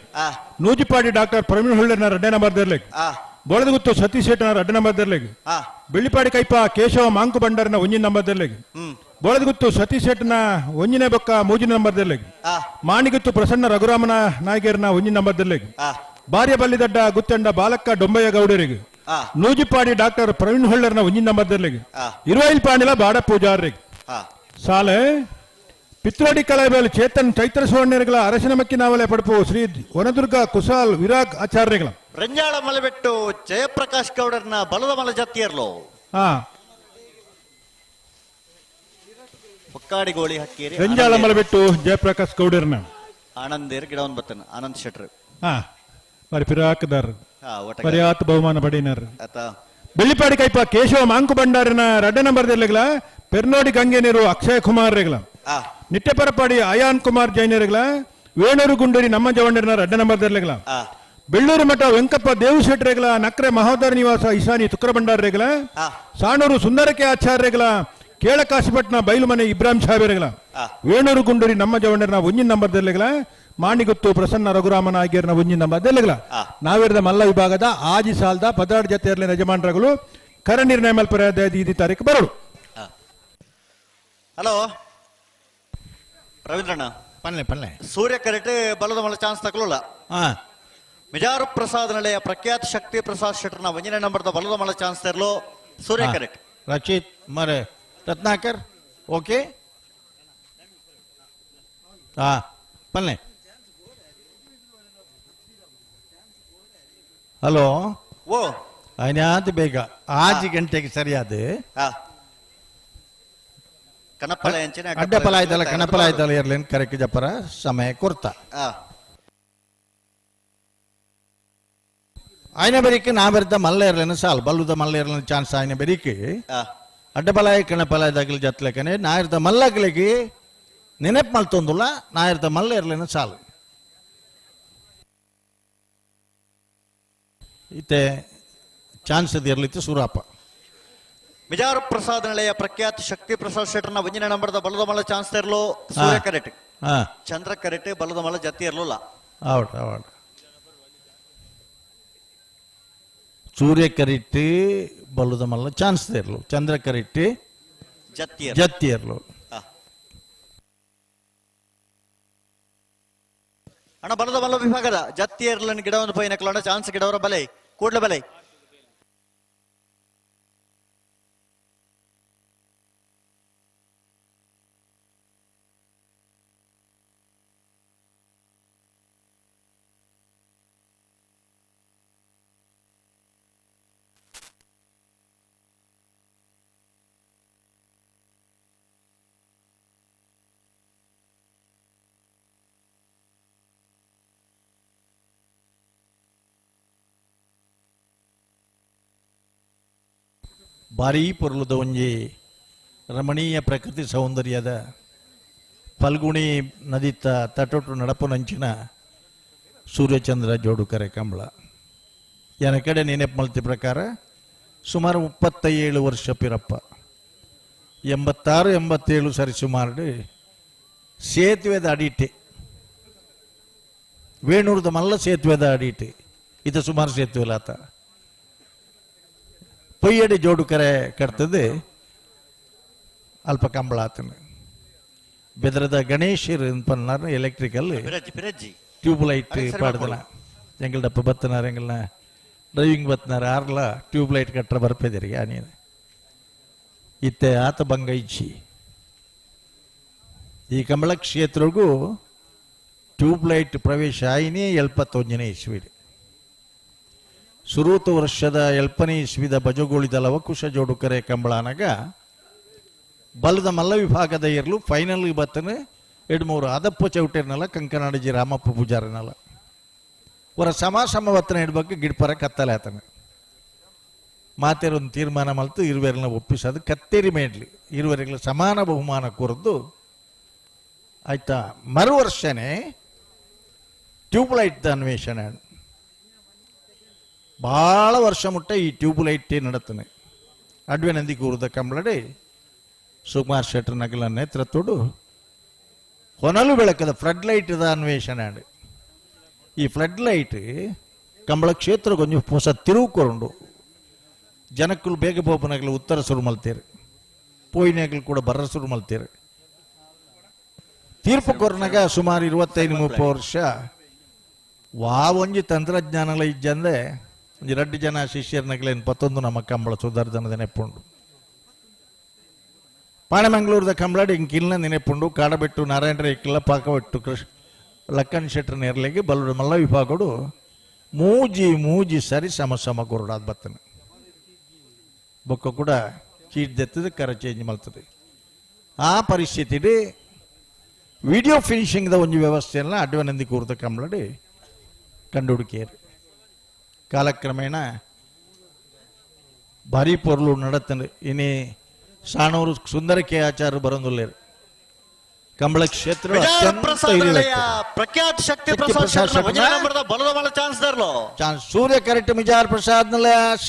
ನೂಜಿಪಾಡಿ ಡಾಕ್ಟರ್ ಪ್ರವೀಣ್ ಹೊಳ್ಳೆನ ರಡ್ಡೆ ನಂಬರ್ ಇರ್ಲಿಕ್ಕೆ ಬೋಳದ ಗುತ್ತು ಸತೀಶ್ ಶೆಟ್ಟನ ರಡ್ಡೆ ನಂಬರ್ ಇರ್ಲಿಕ್ಕೆ ಬೆಳ್ಳಿಪಾಡಿ ಕೈಪ ಕೇಶವ ಮಾಂಕು ಬಂಡರ್ನ ಒಂಜಿನ ನಂಬರ್ ಇರ್ಲಿಕ್ಕೆ ಬೋಳದ ಗುತ್ತು ಸತೀಶ್ ಶೆಟ್ಟನ ಒಂಜಿನ ಬೊಕ್ಕ ಮೂಜಿನ ನಂಬರ್ ಇರ್ಲಿಕ್ಕೆ ಮಾಣಿಗುತ್ತು ಪ್ರಸನ್ನ ರಘುರಾಮನ ನಾಯಕರ್ನ ಒಂಜಿನ ನಂಬರ್ ಇರ್ಲಿಕ್ಕೆ ಬಾರ್ಯ ಬಲ್ಲಿದಡ್ಡ ಗುತ್ತಂಡ ಬಾಲಕ್ಕ ಡೊಂಬಯ್ಯ ಗೌಡರಿಗೆ ನೂಜಿಪಾಡಿ ಡಾಕ್ಟರ್ ಪ್ರವೀಣ್ ಹೊಳ್ಳರ್ನ ಒಂಜಿನ ನಂಬರ್ ಇರ್ಲಿಕ್ಕೆ ಇರುವೈಲ್ ಪಾಣಿಲ ಬಾಡ ಪೂಜಾರಿಗೆ ಸಾಲೆ ಪಿತ್ರೋಡಿ ಕಲಾಬೇಲ್ ಚೇತನ್ ಚೈತ್ರ ಸುವರ್ಣಗಳ ಅರಸಿನ ಮಕ್ಕಿನಾವಲೆ ಪಡಪು ಶ್ರೀ ವನದುರ್ಗ ಕುಸಾಲ್ ವಿರಾಗ್ ಆಚಾರ್ಯಗಳ ರಂಜಾಳ ಮಲೆಬೆಟ್ಟು ಜಯಪ್ರಕಾಶ್ ಗೌಡರ್ನ ಬಲದ ಮಲ ಜಾತಿಯರ್ಲೋ ಒಕ್ಕಾಡಿ ಗೋಳಿ ಹಕ್ಕೀರಿ ರಂಜಾಳ ಮಲೆಬೆಟ್ಟು ಜಯಪ್ರಕಾಶ್ ಗೌಡರ್ನ ಆನಂದೇರ್ ಗಿಡವನ್ ಬತ್ತನ ಆನಂದ್ ಶೆಟ್ರ್ మరి పిరాకదారు పర్యాత ಬಹುಮಾನ ಪಡೆಯಿನಾರು ಬೆಳ್ಳಿಪಾಡಿ ಕೈಪ ಕೇಶವ ಮಾಂಕು ಬಂಡಾರಿನ ರಡ್ಡ ನಂಬರ್ ದೆಲ್ಲಗಳ ಪೆರ್ನೋಡಿ ಗಂಗೆ ನೀರು ಅಕ್ಷಯ್ ಕುಮಾರ್ ರೇಗಲ ನಿಟ್ಟೆಪರಪಾಡಿ ಅಯಾನ್ ಕುಮಾರ್ ಜೈನರೇಗಲ ವೇಣೂರು ಗುಂಡೂರಿ ನಮ್ಮ ಜವಣ್ಣರ್ನ ರಡ್ಡ ನಂಬರ್ ದೆಲ್ಲಗಳ ಬೆಳ್ಳೂರು ಮಠ ವೆಂಕಪ್ಪ ದೇವಶೆಟ್ ರೇಗಲ ನಕ್ರೆ ಮಹೋದರ ನಿವಾಸ ಇಶಾನಿ ತುಕ್ರ ಭಂಡಾರ ರೇಗಲ ಸಾಣೂರು ಸುಂದರಕೆ ಆಚಾರ್ಯಗಳ ಕೇಳಕಾಶಿಪಟ್ನ ಬೈಲುಮನೆ ಇಬ್ರಾಹಿಂ ಸಾಹೇಬರೇಗಲ ವೇಣೂರು ಗುಂಡೂರಿ ನಮ್ಮ ಜವಣ್ಣರ್ನ ಒಂಜಿನ ನಂಬರ್ ದೆಲ್ಲಗಳ ಮಾಣಿಗುತ್ತು ಪ್ರಸನ್ನ ರಘುರಾಮನ ಆಗಿರ್ನ ಒಂಜಿನ ನಂಬರ್ ದೆಲ್ಲಗಳ ನಾವಿರದ ಮಲ್ಲ ವಿಭಾಗದ ಆಜಿ ಸಾಲ್ದ 12 ಜೊತೆಯರ್ಲಿನ ಯಜಮಾನರುಗಳು ಕರ ನಿರ್ಣಯ ಮಲ್ಪರಾದ 5 ತಾರೀಕು ಬರೋಡು. ಹಲೋ ರವೀಂದ್ರಣ್ಣ ಪನ್ನೆ ಸೂರ್ಯ ಕರೆಟ್ ಬಲದ ಮಲ ಚಾನ್ಸ್ ತಗೊಳ್ಳಲ್ಲ ಮಿಜಾರು ಪ್ರಸಾದ್ ನಳೆಯ ಪ್ರಖ್ಯಾತ ಶಕ್ತಿ ಪ್ರಸಾದ್ ಶೆಟ್ಟರ್ನ ಒಂಜನೇ ನಂಬರ್ದ ಬಲದ ಮಲ ಚಾನ್ಸ್ ತರಲು ಸೂರ್ಯ ಕರೆಟ್ ರಚಿತ್ ಮರೆ ರತ್ನಾಕರ್ ಓಕೆ ಪನ್ನೆ ಹಲೋ ಓ ಅಯ್ಯಾದ ಬೇಗ 6 ಗಂಟೆಗೆ ಸರಿಯಾದ ಅಡ್ಡಪಲ ಆಯ್ತಲ್ಲ ಕಣಪಲ ಆಯ್ತಲ್ಲ ಇರ್ಲೇನ್ ಕರೆಕ್ಟ್ ಜಪ್ಪರ ಸಮಯ ಕೊರ್ತ ಆಯ್ನ ಬೆರಿಕೆ ನಾ ಬೆರೆತ ಮಲ್ಲ ಇರ್ಲೇನು ಸಾಲ್ ಬಲ್ಲುದ ಮಲ್ಲ ಇರ್ಲೇನು ಚಾನ್ಸ್ ಆಯ್ನ ಬೆರಿಕೆ ಅಡ್ಡಪಲಾಯ ಕಣಪಲಾಯದಾಗಲಿ ಜತ್ಲೆಕನೆ ನಾ ಇರ್ತ ಮಲ್ಲಗ್ಲಿಗೆ ನೆನಪು ಮಲ್ತೊಂದುಲ್ಲ ನಾ ಇರ್ತ ಮಲ್ಲ ಇರ್ಲೇನು ಸಾಲು ಇತ್ತೆ ಚಾನ್ಸ್ ಇರ್ಲಿತ್ತು ಸೂರಪ್ಪ ಮಿಜಾರು ಪ್ರಸಾದ್ ನಳೆಯ ಪ್ರಖ್ಯಾತ ಶಕ್ತಿ ಪ್ರಸಾದ್ ಶೆಟ್ಟರ್ನ ಒಂಜಿನ ನಂಬರ್ದ ಬಲದ ಮಲ ಚಾನ್ಸ್ ತರಲು ಸೂರ್ಯ ಕರೆಟ್ ಚಂದ್ರ ಕರೆಟ್ ಬಲದ ಮಲ ಜತಿ ಇರ್ಲಿಲ್ಲ ಸೂರ್ಯ ಕರಿಟ್ಟು ಬಲದ ಮಲ್ಲ ಚಾನ್ಸ್ ಇರ್ಲು ಚಂದ್ರ ಕರಿಟ್ಟು ಜತಿ ಇರ್ಲು ಅಣ್ಣ ಬಲದ ಮಲ್ಲ ವಿಭಾಗದ ಜತ್ತಿಯರ್ಲನ್ ಗಿಡವನ್ನು ಪೈನಕ್ಲೋಣ ಚಾನ್ಸ್ ಗಿಡವರ ಬಲೆ ಕೂಡ್ಲ ಬಲೆ ಭಾರೀ ಪೊರ್ಲುದ ಒಂಜಿ ರಮಣೀಯ ಪ್ರಕೃತಿ ಸೌಂದರ್ಯದ ಫಲ್ಗುಣಿ ನದಿತ ತಟೊಟ್ಟು ನಡಪುನಂಚಿನ ಸೂರ್ಯಚಂದ್ರ ಜೋಡುಕರೆ ಕಂಬಳ ಎನ ಕಡೆ ನೆನಪು ಮಲ್ತಿ ಪ್ರಕಾರ ಸುಮಾರು 37 ವರ್ಷ ಪಿರಪ್ಪ 86-87 ಸರಿ ಸುಮಾರು ಸೇತುವೆದ ಅಡಿಟೆ ವೇಣೂರದ ಮಲ್ಲ ಸೇತುವೆದ ಅಡಿಟೆ ಇದು ಸುಮಾರು ಸೇತುವೆಲಾತ ಪೊಯ್ಯಡಿ ಜೋಡುಕರೆ ಕಟ್ತದೆ ಅಲ್ಪ ಕಂಬಳ ಆತನ ಬೆದರದ ಗಣೇಶರ್ ಪನ್ನಾರ ಎಲೆಕ್ಟ್ರಿಕಲ್ ಟ್ಯೂಬ್ ಲೈಟ್ ಪಾಡ್ದನ ಎಂಗಲ್ಡಪ್ಪ ಬತ್ತನಾರ ಎಂಗಲ್ನ ಡ್ರೈವಿಂಗ್ ಬತ್ತನಾರ ಆರ್ಲ ಟ್ಯೂಬ್ ಲೈಟ್ ಕಟ್ರ ಬರ್ಪೇದಿರಿ ನೀನು ಇತ್ತೆ ಆತ ಬಂಗೈಚಿ ಈ ಕಂಬಳ ಕ್ಷೇತ್ರಗೂ ಟ್ಯೂಬ್ ಲೈಟ್ ಪ್ರವೇಶ ಆಯ್ನೇ 71 ಇಸ್ವಿಡಿ ಸುರೂತು ವರ್ಷದ 70 ಇಸ್ವಿದ ಬಜಗೋಳಿದ ಲವಕುಶ ಜೋಡುಕರೆ ಕಂಬಳಾನಾಗ ಬಲದ ಮಲ್ಲ ವಿಭಾಗದ ಇರಲು ಫೈನಲ್ ಬತ್ತನ 2-3 ಅದಪ್ಪ ಚೌಟರ್ನಲ್ಲ ಕಂಕನಾಡಜಿ ರಾಮಪ್ಪ ಪೂಜಾರನಲ್ಲ ಅವರ ಸಮಾಸಮವತ್ತನ ಇಡ್ಬೇಕು ಗಿಡ್ಪರ ಕತ್ತಲೆ ಆತನ ಮಾತೇರೊಂದು ತೀರ್ಮಾನ ಮಲ್ತು ಇರುವೆರನ್ನ ಒಪ್ಪಿಸೋದು ಕತ್ತೇರಿ ಮೇಡ್ಲಿ ಇರುವರೆಗಳ ಸಮಾನ ಬಹುಮಾನ ಕೋರದ್ದು ಆಯ್ತಾ ಮರು ವರ್ಷನೇ ಟ್ಯೂಬ್ ಲೈಟ್ ಅನ್ವೇಷಣೆ ಭಾಳ ವರ್ಷ ಮುಟ್ಟ ಈ ಟ್ಯೂಬ್ ಲೈಟ್ ನಡತನೆ ಅಡ್ವೆ ನಂದಿ ಕೂರದ ಕಂಬಳಡೆ ಸುಕುಮಾರ್ ಶೆಟ್ಟರ್ ನಗಲ ನೇತೃತ್ವಡು ಹೊನಲು ಬೆಳಕದ ಫ್ಲಡ್ ಲೈಟ್ ಅನ್ವೇಷಣೆ ಈ ಫ್ಲಡ್ ಲೈಟ್ ಕಂಬಳ ಕ್ಷೇತ್ರ ಕೊಂಚ ಹೊಸ ತಿರುವು ಕೊರಂಡು ಜನಕ್ಕಳು ಬೇಗ ಪೋಪನಗಲು ಉತ್ತರ ಸುರು ಮಲ್ತೇರು ಪೋಯಿನಗಲು ಕೂಡ ಬರ್ರ ಸುರು ಮಲ್ತೇರು ತೀರ್ಪು ಕೊರನಾಗ ಸುಮಾರು 25-30 ವರ್ಷ ಒಂಜಿ ತಂತ್ರಜ್ಞಾನಲ ಇಜ್ಜಂದೆ ಒಂಜಿ 2 ಜನ ಶಿಷ್ಯರ್ನಗಲೇನು ಪತ್ತೊಂದು ನಮ್ಮ ಕಂಬಳ ಸುಧಾರ್ಧನದ ನೆಪ್ಪುಂಡು ಪಾಣಮಂಗಳೂರದ ಕಂಬಳಾಡಿ ಇಂಕಿಲ್ನ ನೆನೆಪುಂಡು ಕಾಡಬೆಟ್ಟು ನಾರಾಯಣರ ಇಕ್ಕಿಲ್ಲ ಪಾಕಬೆಟ್ಟು ಲಕ್ಕನ್ ಶೆಟ್ಟರ್ ನೇರ್ಲೆಗೆ ಬಲ್ಲುಡು ಮಲ್ಲ ವಿಭಾಗಡು ಮೂಜಿ ಸರಿ ಸಮ ಕೊರಡಾದ ಬತ್ತನೆ ಬೊಕ್ಕ ಕೂಡ ಚೀಟ್ ದೆತ್ತದ ಕರ ಚೇಂಜ್ ಮಾಡ್ತದೆ ಆ ಪರಿಸ್ಥಿತಿ ವಿಡಿಯೋ ಫಿನಿಶಿಂಗ್ದ ಒಂದು ವ್ಯವಸ್ಥೆಯನ್ನ ಅಡ್ವನಂದಿ ಕೂರ್ದ ಕಂಬಳಡಿ ಕಂಡುಹುಡುಕಿಯರು ಕಾಲಕ್ರಮೇಣ ಭಾರಿ ಪೊರ್ಲು ನಡತನೆ ಇನ್ನೇ ಸಾಣೂರು ಸುಂದರ ಕೆ ಆಚಾರ ಬರಂದುಲ್ಲೇರು ಕಂಬಳ ಕ್ಷೇತ್ರ ಪ್ರಖ್ಯಾತ ಶಕ್ತಿ ಬಲದ ಚಾನ್ಸ್ ಚಾನ್ಸ್ ಸೂರ್ಯ ಕರೆಕ್ಟ್ ಮಿಜಾರ್ ಪ್ರಸಾದ್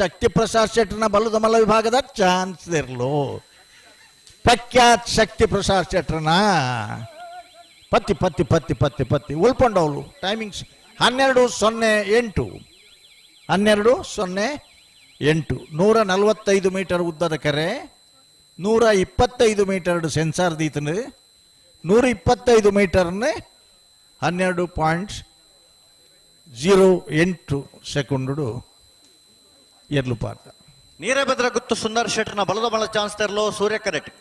ಶಕ್ತಿ ಪ್ರಸಾದ್ ಶೆಟ್ಟರ್ನ ಬಲದ ಮಲ್ಲ ವಿಭಾಗದ ಚಾನ್ಸ್ ಇರ್ಲು ಪ್ರಖ್ಯಾತ ಶಕ್ತಿ ಪ್ರಸಾದ್ ಶೆಟ್ಟರ್ನ ಪತ್ತಿ ಉಳ್ಕೊಂಡವಳು ಟೈಮಿಂಗ್ಸ್ 12:08 145 ಮೀಟರ್ ಉದ್ದದ ಕರೆ 125 ಮೀಟರ್ ಸೆನ್ಸಾರ್ ದೀತನು 125 ಮೀಟರ್ನೇ 12.08 ಸೆಕೆಂಡು ಎರ್ಲು ಪಾರ್ದ ನೀರಭದ್ರ ಗುತ್ತು ಸುಂದರ್ ಶೆಟ್ಟರ್ನ ಬಲದ ಮಲ್ಲ ಚಾನ್ಸ್ ತರಲು ಸೂರ್ಯ ಕರೆಕ್ಟ್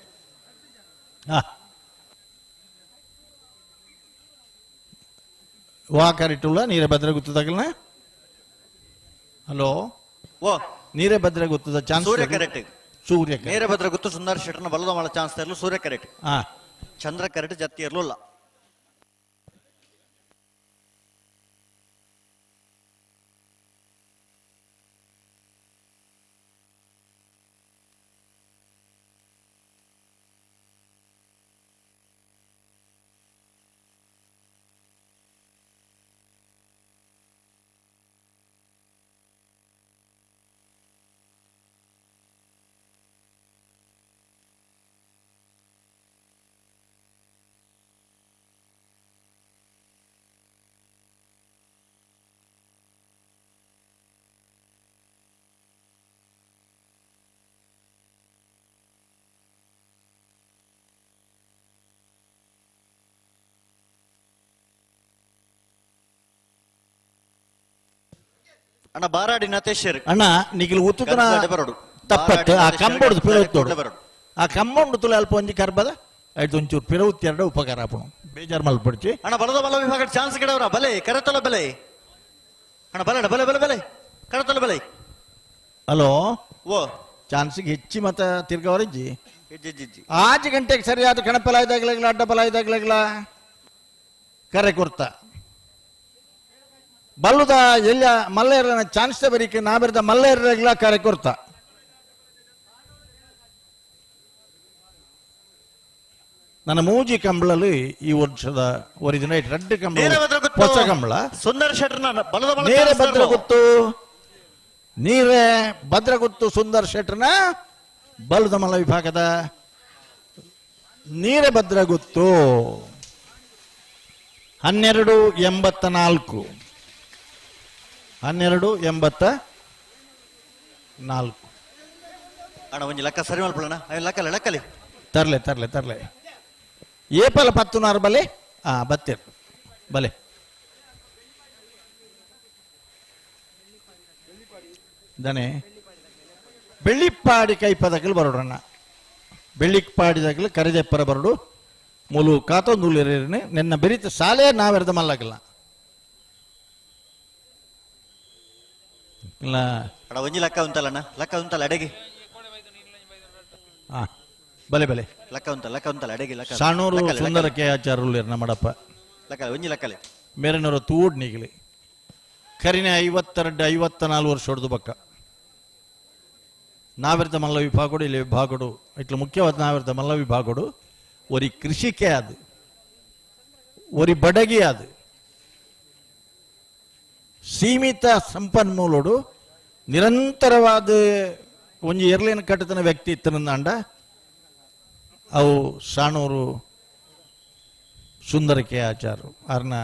ವಾ ಕರೆಕ್ಟುಲ್ಲ ನೀರಭದ್ರ ಗುತ್ತದಾಗಲ್ನ ಹಲೋ ಓ ನೀರಭದ್ರ ಗುತ್ತದ ಚಾನ್ಸ್ ಸೂರ್ಯ ಕರೆಕ್ಟ್ ಸೂರ್ಯ ನೀರಭದ್ರ ಗುತ್ತು ಸುಂದರ್ ಶೆಟ್ಟರ್ನ ಬಲದ ಮಲ್ಲ ಚಾನ್ಸ್ ತರಲು ಸೂರ್ಯ ಕರೆಕ್ಟ್ ಚಂದ್ರ ಕರೆಕ್ಟ್ ಜತ್ತಿ ಇರಲಿಲ್ಲ ಅಣ್ಣ ಬಾರಾಡಿ ನತೇಶ್ವರ್ ಅಣ್ಣ ನಿಖಿಲ್ ಉತ್ತುತನ ಬರೋಡು ತಪ್ಪತ್ತು ಆ ಕಂಬೊಡ್ದು ಪಿರವುತ್ತೋಡು ಆ ಕಂಬೊಂಡು ತುಲ ಅಲ್ಪ ಒಂಜಿ ಕರ್ಬದ ಐದು ಒಂಚೂರು ಪಿರವುತ್ತಿ ಎರಡು ಉಪಕಾರ ಆಪಣು ಬೇಜಾರು ಮಲ್ಪಡ್ಚಿ ಅಣ್ಣ ಬಲದ ಬಲ ವಿಭಾಗ ಚಾನ್ಸ್ ಗಿಡವರ ಬಲೆ ಕರೆತೊಲ ಬಲೆ ಅಣ್ಣ ಬಲೆ ಬಲೆ ಬಲೆ ಬಲೆ ಕರೆತೊಲ ಬಲೆ ಹಲೋ ಓ ಚಾನ್ಸಿಗೆ ಹೆಚ್ಚಿ ಮತ ತಿರ್ಗವರಿಜ್ಜಿ ಇಜ್ಜಿ 5 ಗಂಟೆಗೆ ಸರಿಯಾದ ಕಣಪಲ ಇದಾಗ್ಲಾಗ್ಲ ಅಡ್ಡ ಬಲ ಇದಾಗ್ಲಾಗ್ಲ ಕರೆ ಕೊರ್ತ ಬಲ್ಲುದ ಎಲ್ಲ ಮಲ್ಲೇರನ ಚಾನ್ಸ್ ಬರೀಕೆ ನಾ ಬೆರೆದ ಮಲ್ಲೇರಾಗ್ಲ ಕರೆ ಕೊರ್ತ ನನ್ನ ಮೂಜಿ ಕಂಬಳಲ್ಲಿ ಈ ವರ್ಷದ ಒರಿಜಿನ ರೆಡ್ ಕಂಬಳ ಹೊಸ ಕಂಬಳ ಸುಂದರ ಶೆಟ್ಟರ್ನ ಬಲದ ಬಲ ನೇರ ಭದ್ರ ಗೊತ್ತು ನೀರೇ ಭದ್ರ ಗೊತ್ತು ಸುಂದರ್ ಶೆಟ್ಟರ್ನ ಬಲದ ಮಲ್ಲ ವಿಭಾಗದ ನೀರೇ ಭದ್ರ ಗೊತ್ತು 1284 ಅಣ್ಣ ಒಂಜಿ ಲೆಕ್ಕ ಸರಿ ಮಲ್ಪಳಣ್ಣ ಲೆಕ್ಕಲೆ ಲೆಕ್ಕಲಿ ತರ್ಲೆ ಏಪಲ್ 10 ಬಲೆ ಬತ್ತೀರ್ ಬಲೆ ದನೆ ಬೆಳ್ಳಿಪ್ಪಾಡಿ ಕೈಪದಗಳು ಬರೋಡಣ್ಣ ಬೆಳ್ಳಿಪ್ಪಾಡಿದಾಗಲು ಕರೆದೆಪ್ಪರ ಬರೋಡು ಮೂಲು ಕಾತೊಂದುಲೇರೇನೆ ನಿನ್ನ ಬೆರೀತ ಶಾಲೆ ನಾವೆರೆದ ಮಲ್ಲಗಲ್ಲ ಇಲ್ಲ ಅಣ್ಣ ಒಂಜಿ ಲೆಕ್ಕ ಉಂಟಲ್ಲಣ್ಣ ಲೆಕ್ಕ ಉಂಟಲ್ಲ ಅಡೆಗೆ ಬಲೆ ಲೆಕ್ಕ ಉಂಟಲ್ಲ ಅಡೆಗೆ ಲೆಕ್ಕ ಸಾಣೂರು ಸುಂದರ ಕೆ ಆಚಾರ್ಯುಲೇರ್ ನಮ್ಮಡಪ್ಪ ಲೆಕ್ಕ ಒಂಜಿ ಲೆಕ್ಕಲೆ ಮೇರೆನವರ ತೂಡ್ ನೀಗಲಿ ಕರಿನೆ 52-54 ವರ್ಷ ಹೊಡೆದು ಬಕ್ಕ ನಾವೆರೆದ ಮಲ್ಲ ವಿಭಾಗಡು ಇಲ್ಲಿ ವಿಭಾಗಡು ಇಟ್ಲು ಮುಖ್ಯವಾದ ನಾವೆರೆದ ಮಲ್ಲ ವಿಭಾಗಡು ಒರಿ ಕೃಷಿಕೆ ಅದು ಒರಿ ಬಡಗಿ ಅದು ಸೀಮಿತ ಸಂಪನ್ಮೂಲಡು ನಿರಂತರವಾದ ಒಂಜಿ ಎರ್ಲೇನ ಕಟ್ಟತನ ವ್ಯಕ್ತಿ ಇತ್ತನಂದ ಅವು ಸಾಣೂರು ಸುಂದರ ಕೆ ಆಚಾರು ಅರ್ನ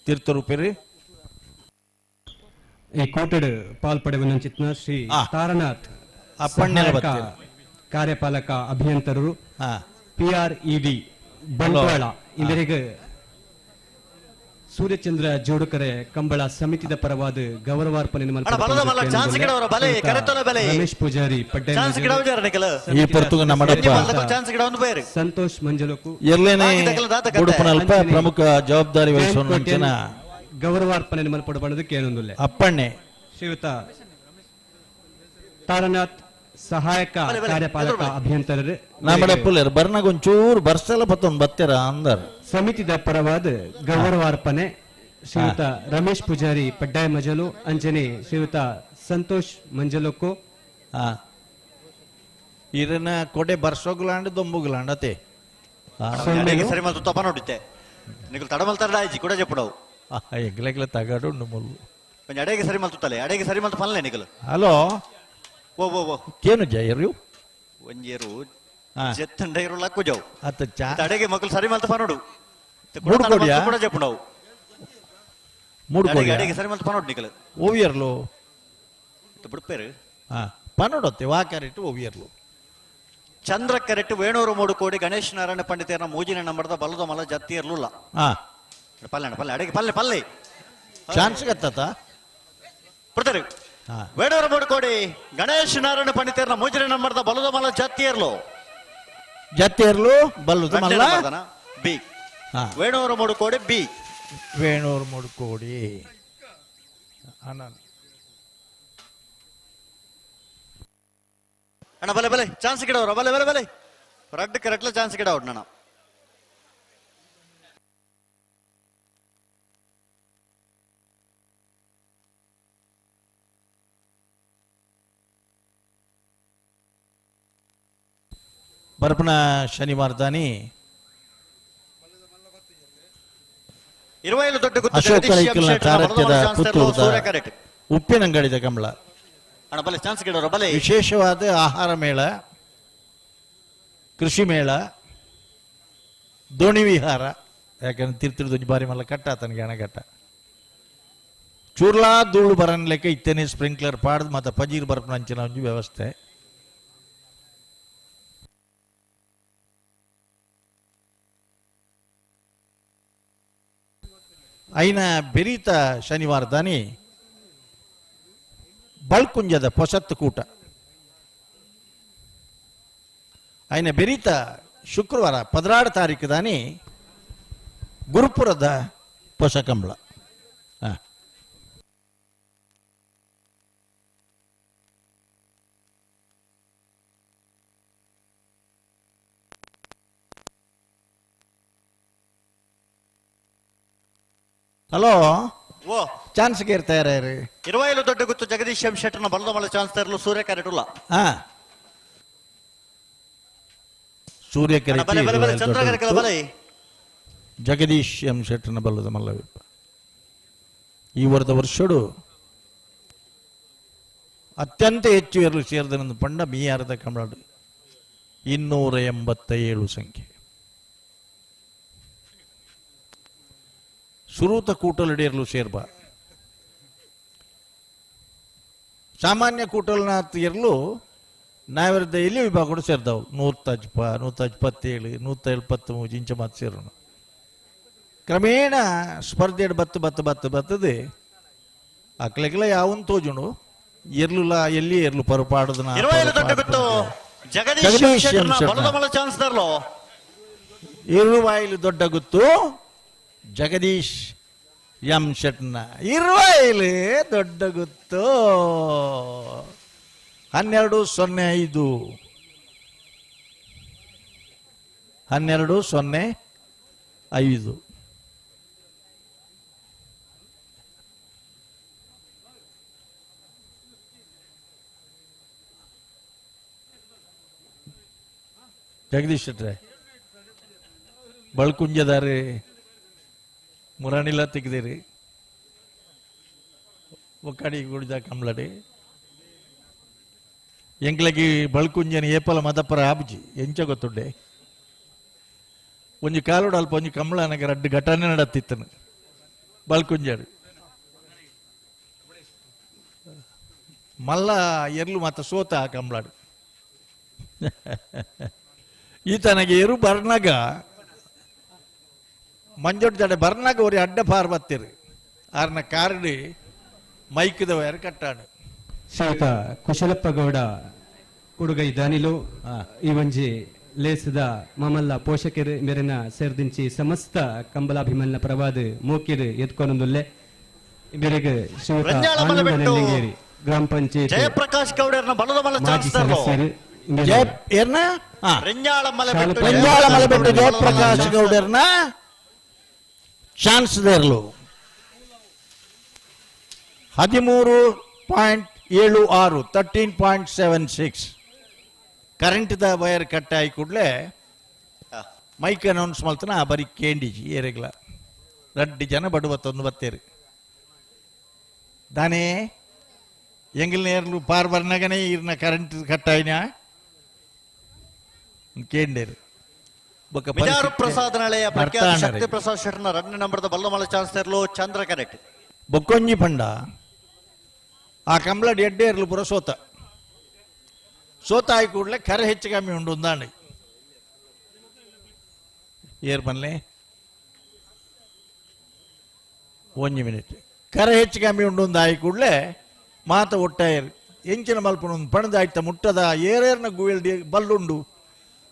ತೀರ್ಥರೂಪೇರಿ ಈ ಕೋಟೆಡ್ ಪಾಲ್ಪಡೆವನಂಚಿತ್ನ ಶ್ರೀ ತಾರನಾಥ್ ಕಾರ್ಯಪಾಲಕ ಅಭಿಯಂತರರು PRED ಬಂಟ್ವಾಳ ಇವರಿಗೆ ಸೂರ್ಯಚಂದ್ರ ಜೋಡುಕರೆ ಕಂಬಳ ಸಮಿತಿದ ಪರವಾದ ಗೌರವಾರ್ಪಣೆ ರಮೇಶ್ ಪೂಜಾರಿ ಸಂತೋಷ್ ಮಂಜಲಕು ಅಲ್ಪ ಪ್ರಮುಖ ಜವಾಬ್ದಾರಿ ವಹಿಸುವ ಗೌರವಾರ್ಪಣೆ ಮಲ್ಪಡಬಾರದಕ್ಕೆ ಏನೊಂದಿಲ್ಲ ಅಪ್ಪಣ್ಣೆ ಶ್ರೀಯುತ ತಾರನಾಥ್ ಸಹಾಯಕ ಕಾರ್ಯಪಾಲಕ ಅಭಿಯಂತರರು ನಮ್ಮಡಪ್ಪುಲೇರ್ ಬರ್ನಗೊಂಚೂರು ಬರ್ಸಲ ಪತ್ತೊಂದು ಬತ್ತೆರ ಅಂದರ್ ಸಮಿತಿದ ಪರವಾದ ಗೌರವಾರ್ಪಣೆ ಶ್ರೀಯುತ ರಮೇಶ್ ಪೂಜಾರಿ ಪಡ್ಡಾಯ ಮಜಲು ಅಂಜನೆ ಶ್ರೀಯುತ ಸಂತೋಷ್ ಮಂಜಲಕ್ಕೂ ಇರನ ಕೊಡೆ ಬರ್ಸೋಗ್ಲಾಂಡ್ ದೊಂಬುಗ್ಲಾಂಡ್ ಅತೆ ಸರಿ ಮಲ್ತು ತಪ್ಪ ನೋಡಿತ್ತೆ ನಿಗಲ್ ತಡಮಲ್ತಾರಡಾಯ್ಜಿ ಕೂಡ చెప్పడవు ಎಗ್ಲೆಗ್ಲೆ ತಗಡು ಮುಲ್ಲು కొంచెం అడేకి సరి మల్తుతలే అడేకి సరి మల్త పనలే నిగల్ ಹಲೋ ಓ ಕೇನು ಜಯರು ಒಂಜೇರು ಜೆತ್ತಂಡೈರು ಲಕ್ಕು ಜಾವ್ ಅತ್ತ ಚಾ ಅಡಗೆ ಮಕ್ಕಳು ಸರಿ ಮಲ್ತ ಪನೋಡು ಮೂಡು ಕೋಡಿಯಾ ಕೂಡ చెప్పడవు ಮೂಡು ಕೋಡಿಯಾ ಅಡಗೆ ಸರಿ ಮಲ್ತ ಪನೋಡು ನಿಗಲ್ ಓವಿಯರ್ಲು ಬಿಡ್ಪೇರು ಪನೋಡತ್ತೆ ವಾಕರಿಟ್ಟು ಓವಿಯರ್ಲು ಚಂದ್ರ ಕರೆಟ್ಟು ವೇಣೂರು ಮೂಡು ಕೋಡಿ ಗಣೇಶ್ ನಾರಾಯಣ ಪಂಡಿತರನ್ನ ಮೂಜಿನ ನಂಬರ್ದ ಬಲದ ಮಲ ಜತ್ತಿ ಇರ್ಲಿಲ್ಲ ಪಲ್ಲೆ ಅಡಗೆ ಪಲ್ಲೆ ಚಾನ್ಸ್ ಗತ್ತ ಬಿಡ್ತಾರೆ ವೇಣೂರು ಮೂಡು ಕೋಡಿ ಗಣೇಶ್ ನಾರಾಯಣ ಪಂಡಿತರನ್ನ ಮೂಜಿನ ನಂಬರ್ದ ಬಲದ ಮಲ ಜತ್ತಿಯರ್ಲು ಬಲ್ಲದ ಮಲ್ಲ ಬಿ ವೇಣೂರು ಮೂಡು ಕೋಡಿ ಬಿ ವೇಣೂರು ಮೂಡು ಕೋಡಿ ಅಣ್ಣ ಬಲೆ ಚಾನ್ಸ್ ಗಿಡವ್ರ ಬಲೆ ರಡ್ ಕರೆಕ್ಟ್ಲ ಚಾನ್ಸ್ ಗಿಡ ಅವ್ರು ನಾನು ಬರ್ಪಣ ಶನಿವಾರ ದಾನಿ 20 ದೊಡ್ಡ ಅಶೋಕ ಕೈಕಲ್ನ ಚಾರತ್ಯದ ಪುತ್ತೂರದ ಉಪ್ಪಿನಂಗಡಿದ ಕಂಬಳ ಅಣ್ಣ ಬಲೆ ಚಾನ್ಸ್ ಗಿಡವ್ರ ಬಲೆ ವಿಶೇಷವಾದ ಆಹಾರ ಮೇಳ ಕೃಷಿ ಮೇಳ ದೋಣಿ ವಿಹಾರ ಯಾಕಂದ್ರೆ ತಿರ್ತಿರ್ದು ಬಾರಿ ಮಲ್ಲ ಕಟ್ಟ ತನಗೆ ಅಣಗಟ್ಟ ಚೂರ್ಲಾ ಧೂಳು ಬರನ್ ಲೆಕ್ಕ ಇತ್ತೇನೆ ಸ್ಪ್ರಿಂಕ್ಲರ್ ಪಾಡ್ದು ಮತ್ತೆ ಪಜೀರ್ ಬರ್ಪನ ಅಂಚಿನ ಒಂಜಿ ವ್ಯವಸ್ಥೆ ಐನ ಬೆರೀತ ಶನಿವಾರ ದಾನಿ ಬಳ್ಕುಂಜದ ಪೊಸತ್ತು ಕೂಟ ಐನ ಬೆರೀತ ಶುಕ್ರವಾರ 16 ತಾರೀಕು ದಾನಿ ಗುರುಪುರದ ಪೊಸ ಕಂಬಳ. ಹಲೋ ಓ ಚಾನ್ಸ್ ಇರ್ತಾ ಯಾರು 20 ದೊಡ್ಡ ಗುತ್ತು ಜಗದೀಶ್ ಎಂ ಶೆಟ್ಟರ್ನ ಬಲದ ಮಲ ಚಾನ್ಸ್ ತರಲು ಸೂರ್ಯ ಕರೆಟುಲ್ಲ ಸೂರ್ಯ ಚಂದ್ರ ಕರೆಕಲ ಬಲ ಜಗದೀಶ್ ಎಂ ಶೆಟ್ಟರ್ನ ಬಲ್ಲದ ಮಲ್ಲವಿಪ್ಪ ಈ ವರ್ಷಡು ಅತ್ಯಂತ ಹೆಚ್ಚು ಎರಲು ಸೇರಿದ ಪಂಡ ಮೀಯಾರದ ಕಮಲಾಡು 287 ಸಂಖ್ಯೆ. ಸುರೂತ ಕೂಟಲಿಡಿಯರ್ಲು ಸೇರ್ಬ ಸಾಮಾನ್ಯ ಕೂಟಲ್ನ ಇರ್ಲು ನಾವಿರದ ಎಲ್ಲಿ ವಿಭಾಗ ಕೂಡ ಸೇರ್ದವು 157 173 ಇಂಚ ಮಾತು ಸೇರೋಣ. ಕ್ರಮೇಣ ಸ್ಪರ್ಧೆ ಬತ್ತದೆ ಅಕ್ಲೆಗ್ಲ ಯಾವನ್ ತೋಜುಂಡು ಎರ್ಲುಲ ಎಲ್ಲಿ ಎರ್ಲು ಪರಪಾಡದ ಜಗದೀಶ್ ಚಾನ್ಸ್ ತರಲು 20 ದೊಡ್ಡ ಗುತ್ತು ಜಗದೀಶ್ ಎಂ ಶೆಟ್ನ 20 ದೊಡ್ಡ ಗುತ್ತು 1205 1205 ಜಗದೀಶ್ ಶೆಟ್ರೆ ಬಳ್ಕುಂಜದಾರೆ ಮುರಾಣಿಲ್ಲ ತೆಗೆದಿರಿ ಒಕ್ಕಡಿ ಗುಡಿದ ಕಮ್ಲಡಿ ಎಂಕ್ಲಗಿ ಬಳ್ಕುಂಜನ ಏಪಲ ಮದಪರ ಆಬ್ಜಿ ಎಂಚ ಗೊತ್ತುಂಡೆ ಒಂಜಿ ಕಾಲೋಡು ಅಲ್ಪ ಒಂಜಿ ಕಮಲ ನನಗೆ 2 ಘಟನೆ ನಡತ್ತಿತ್ತನು ಬಳ್ಕುಂಜಡು ಮಲ್ಲ ಎರ್ಲು ಮಾತ ಸೋತ ಆ ಕಮ್ಲಾಡು ಈತನಿಗೆ ಎರು ಬರ್ನಾಗ ಮಂಜೋಟ್ ಜಡೆ ಬರ್ನಾಗ ஒரு ಅಡ್ಡ ಪಾರ್ ಬತ್ತಿರು ಆರ್ನ ಕಾರ್ಡಿ ಮೈಕ್ದ ವೈರ್ ಕಟ್ಟಾಡು ಶ್ರೀಯುತ ಕುಶಲಪ್ಪ ಗೌಡ ಹುಡುಗೈ ದಾನಿಲು ಈ ಒಂಜಿ ಲೇಸದ ಮಮಲ್ಲ ಪೋಷಕರು ಮೇರೆನ ಸೇರ್ದಿಂಚಿ ಸಮಸ್ತ ಕಂಬಲಾಭಿಮನ್ನ ಪ್ರವಾದ ಮೋಕಿರು ಎತ್ಕೊಂಡೊಂದುಲ್ಲೆ ಮೇರೆಗೆ ಶ್ರೀಯುತ ಆನಂದ ನೆಲ್ಲಿಂಗೇರಿ ಗ್ರಾಮ ಪಂಚಾಯತ್ ಜಯಪ್ರಕಾಶ್ ಗೌಡರ್ನ ಬಲದ ಮಲ ಚಾನ್ಸ್ ತರಲು ರೆಂಜಾಳ ಮಲೆಬೆಟ್ಟು ಜಯಪ್ರಕಾಶ್ ಗೌಡರ್ನ ಚಾನ್ಸ್ ದೇರ್ಲು 13.76 13.76 ಕರೆಂಟ್ ದ ವೈರ್ ಕಟ್ ಆಗಿ ಕೂಡಲೇ ಮೈಕ್ ಅನೌನ್ಸ್ ಮಾಡ್ತಾನೆ ಆ ಬರೀ ಕೇಂಡಿಜಿ ಏರೆಗ್ಲ 2 ಜನ ಬಡುವತ್ತೊಂದು ಬತ್ತೇರು ದಾನೇ ಎಂಗಿಲ್ನೇರ್ಲು ಪಾರ್ ಬರ್ನಾಗನೇ ಇರ್ನ ಕರೆಂಟ್ ಕಟ್ ಆಯ್ನ ಕೇಂಡೇರು ವಿಜಾರು ಪ್ರಸಾದ್ ನಳೆಯ ಪ್ರಖ್ಯಾತ ಶಕ್ತಿ ಪ್ರಸಾದ್ ಶೆಟ್ಟರ್ನ 2 ನಂಬರ್ದ ಬಲ್ಲಮಲ ಚಾನ್ಸ್ ತರಲು ಚಂದ್ರ ಕರೆಕ್ಟ್ ಬೊಕ್ಕೊಂಜಿ ಪಂಡ ಆ ಕಂಬಳಡ್ ಎಡ್ಡೆ ಇರ್ಲು ಪುರ ಸೋತ ಆಯ್ ಕೂಡಲೇ ಕರೆ ಹೆಚ್ಚು ಕಮ್ಮಿ ಉಂಡು ಒಂದಾಂಡಿ ಏರ್ ಬನ್ಲೆ 1 ಮಿನಿಟ್ ಕರೆ ಹೆಚ್ಚು ಕಮ್ಮಿ ಉಂಡು ಒಂದು ಆಯ್ ಕೂಡಲೇ ಮಾತ ಒಟ್ಟಾಯರ್ ಎಂಚಿನ ಮಲ್ಪನ ಪಣದಾಯ್ತ ಮುಟ್ಟದ ಏರೇರ್ನ ಗುವೆಲ್ ಬಲ್ಲುಂಡು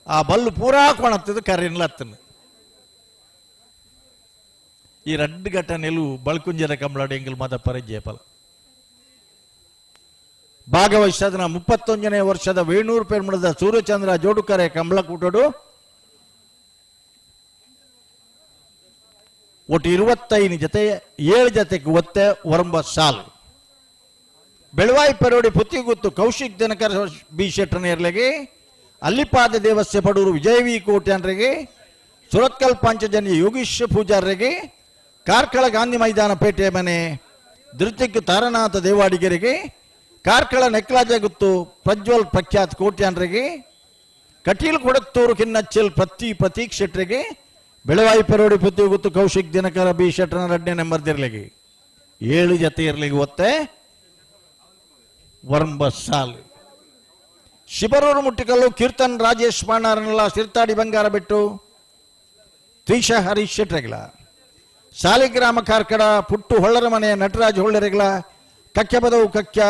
ಆ ಬಲ್ಲು ಪೂರಾ ಕೊಣತ್ತದ ಕರೆಯನ್ಲ ಹತ್ತನು ಈ 2 ಘಟನೆಲು ಬಳ್ಕುಂಜರ ಕಂಬಳಾಡು ಎಂಗಲ್ ಮದ ಪರಜಯಪಲ ಭಾಗವಹಿಸಿದ 31ನೇ ವರ್ಷದ ವೇಣೂರು ಪೆರ್ಮುಡದ ಸೂರ್ಯಚಂದ್ರ ಜೋಡುಕರೆ ಕಂಬಳ ಕೂಟಡು ಒಟ್ಟು 25 ಜೊತೆ 7 ಜೊತೆಗೆ ಒತ್ತೆ ಒರಂಬ ಸಾಲು ಬೆಳವಾಯಿ ಪೆರೋಡಿ ಪುತ್ತಿಗುತ್ತು ಕೌಶಿಕ್ ದಿನಕರ ಬಿ ಶೆಟ್ಟರ್ನೇರ್ಲೆಗೆ ಅಲ್ಲಿಪಾದ ದೇವಸ್ಯ ಪಡೂರು ವಿಜಯವಿ ಕೋಟ್ಯಾನ್ರಿಗೆ ಸುರತ್ಕಲ್ ಪಂಚಜನ್ಯ ಯೋಗೀಶ್ ಪೂಜಾರ್ರಿಗೆ ಕಾರ್ಕಳ ಗಾಂಧಿ ಮೈದಾನ ಪೇಟೆ ಮನೆ ಧೃತಿಕ್ ತಾರನಾಥ ದೇವಾಡಿಗರಿಗೆ ಕಾರ್ಕಳ ನೆಕ್ಲಾಜಗುತ್ತು ಪ್ರಜ್ವಲ್ ಪ್ರಖ್ಯಾತ್ ಕೋಟ್ಯಾನ್ರಿಗೆ ಕಟೀಲ್ ಕೊಡತ್ತೂರು ಕಿನ್ನಚ್ಚಲ್ ಪ್ರತೀಕ್ ಶೆಟ್ರಿಗೆ ಬೆಳವಾಯಿ ಪೆರೋಡಿ ಪುತ್ತಿಗುತ್ತು ಕೌಶಿಕ್ ದಿನಕರ ಬಿ ಶೆಟ್ಟರ್ನ 2ನೇ ನಂಬರ್ದಿರ್ಲಿಗೆ 7 ಜೊತೆ ಇರ್ಲಿಗೆ ಒತ್ತೆ ವರ್ಂಬ ಸಾಲು ಶಿಬರೂರು ಮುಟ್ಟಿಕಲ್ಲು ಕೀರ್ತನ್ ರಾಜೇಶ್ ಪಾಣಾರನೆಲ್ಲ ಸಿರ್ತಾಡಿ ಬಂಗಾರ ಬಿಟ್ಟು ತ್ರಿಷ ಹರೀಶ್ ಶೆಟ್ರಗಿಲ ಸಾಲಿಗ್ರಾಮ ಕಾರ್ಕಡ ಪುಟ್ಟು ಹೊಳ್ಳರ ಮನೆ ನಟರಾಜ್ ಹೊಳ್ಳೆರೆಗಳ ಕಕ್ಕೆ ಬದವು ಕಕ್ಯ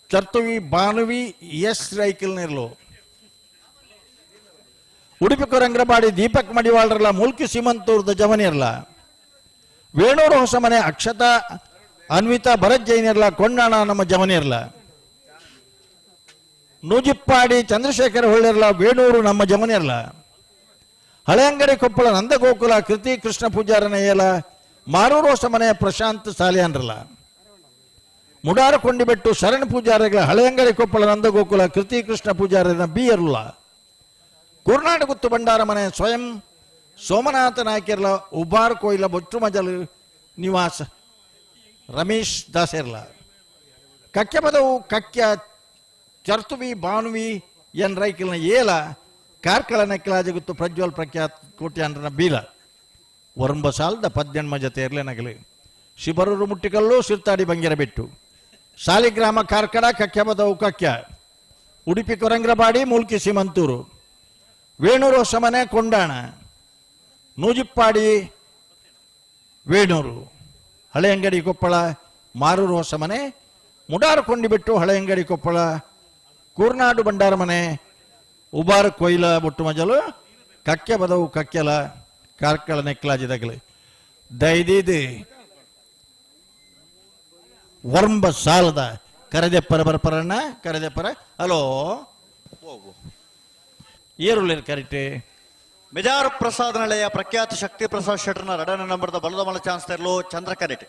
ಚರ್ತುವಿ ಬಾನುವಿ ಎಸ್ ರೈಕಲ್ ನಿರ್ಲು ಉಡುಪಿ ಕೊರಂಗ್ರಪಾಡಿ ದೀಪಕ್ ಮಡಿವಾಳರಲ್ಲ ಮುಲ್ಕಿ ಸೀಮಂತೂರ್ದ ಜವನಿರ್ಲ ವೇಣೂರು ಹೊಸ ಮನೆ ಅಕ್ಷತಾ ಅನ್ವಿತಾ ಭರತ್ ಜೈನಿರ್ಲ ಕೊಂಡಾಣ ನಮ್ಮ ಜವನಿರ್ಲ ನೂಜಿಪ್ಪಾಡಿ ಚಂದ್ರಶೇಖರ ಹೊಳ್ಳಿರ್ಲ ವೇಣೂರು ನಮ್ಮ ಜವನಿರ್ಲ ಹಳೆ ಅಂಗಡಿ ಕೊಪ್ಪಳ ನಂದಗೋಕುಲ ಕೃತಿ ಕೃಷ್ಣ ಪೂಜಾರನ ಏಲ ಮಾರೂರು ಹೊಸ ಮನೆ ಪ್ರಶಾಂತ್ ಸಾಲಿಯಾನ್ರಲ್ಲ ಮುಡಾರ ಕೊಂಡಿಬೆಟ್ಟು ಶರಣ ಪೂಜಾರಿಗಳ ಹಳೆ ಅಂಗಡಿ ಕೊಪ್ಪಳ ನಂದಗೋಕುಲ ಕೃತಿ ಕೃಷ್ಣ ಪೂಜಾರನ ಬಿ ಇರಲ್ಲ ಕುರ್ನಾಡು ಗುತ್ತು ಭಂಡಾರ ಮನೆ ಸ್ವಯಂ ಸೋಮನಾಥ ನಾಯ್ಕಿರ್ಲ ಉಬಾರ್ ಕೊಯ್ಲ ಬೊಟ್ಟು ಮಜಲು ನಿವಾಸ ರಮೇಶ್ ದಾಸೇರ್ಲ ಕಕ್ಕೆ ಪದವು ಕಕ್ಯ ಚರ್ತುವಿ ಬಾನುವಿ ಎನ್ ರೈಕಿಲ್ನ ಏಲ ಕಾರ್ಕಳ ನೆಕ್ಕಲಾಜಗುತ್ತು ಪ್ರಜ್ವಲ್ ಪ್ರಖ್ಯಾತ್ ಕೋಟ್ಯಾಂಡ್ರನ ಬೀಲ ಒರಂಬ ಸಾಲದ ಪದ್ಯನ್ಮ ಜತೆ ಇರ್ಲೆ ನಗಲಿ ಶಿಬರೂರು ಮುಟ್ಟಿಕಲ್ಲು ಸಿರ್ತಾಡಿ ಬಂಗಿರಬೆಟ್ಟು ಸಾಲಿಗ್ರಾಮ ಕಾರ್ಕಳ ಕಕ್ಕೆ ಪದವು ಕಕ್ಯ ಉಡುಪಿ ಕೊರಂಗ್ರಪಾಡಿ ಮುಲ್ಕಿ ಸೀಮಂತೂರು ವೇಣೂರು ಹೊಸ ಮನೆ ಕೊಂಡಾಣ ನೂಜಿಪ್ಪಾಡಿ ವೇಣೂರು ಹಳೆ ಅಂಗಡಿ ಕೊಪ್ಪಳ ಮಾರೂರು ಹೊಸ ಮನೆ ಮುಡಾರು ಕೊಂಡಿಬಿಟ್ಟು ಹಳೆ ಅಂಗಡಿ ಕೊಪ್ಪಳ ಕೂರ್ನಾಡು ಭಂಡಾರ ಮನೆ ಉಬಾರ ಕೊಯ್ಲ ಬೊಟ್ಟು ಮಜಲು ಕಕ್ಕೆ ಬದವು ಕಕ್ಕೆಲ ಕಾರ್ಕಳ ನೆಕ್ಲಾಜಿದಗಲಿ ದೈದಿದು ವರ್ಂಬ ಸಾಲದ ಕರೆದೆಪ್ಪರ ಬರ್ಪರಣ್ಣ ಕರೆದೆಪ್ಪರ ಹಲೋ ಏರುಳ್ಳೇರು ಕರಿಟೆ ಮೆಜಾರ್ ಪ್ರಸಾದ್ ನಳೆಯ ಪ್ರಖ್ಯಾತ ಶಕ್ತಿ ಪ್ರಸಾದ್ ಶೆಟ್ಟರ್ನ ರಡನ ನಂಬರ್ದ ಬಲದ ಮಲ ಚಾನ್ಸ್ ತೆರಲು ಚಂದ್ರ ಕರೆಟ್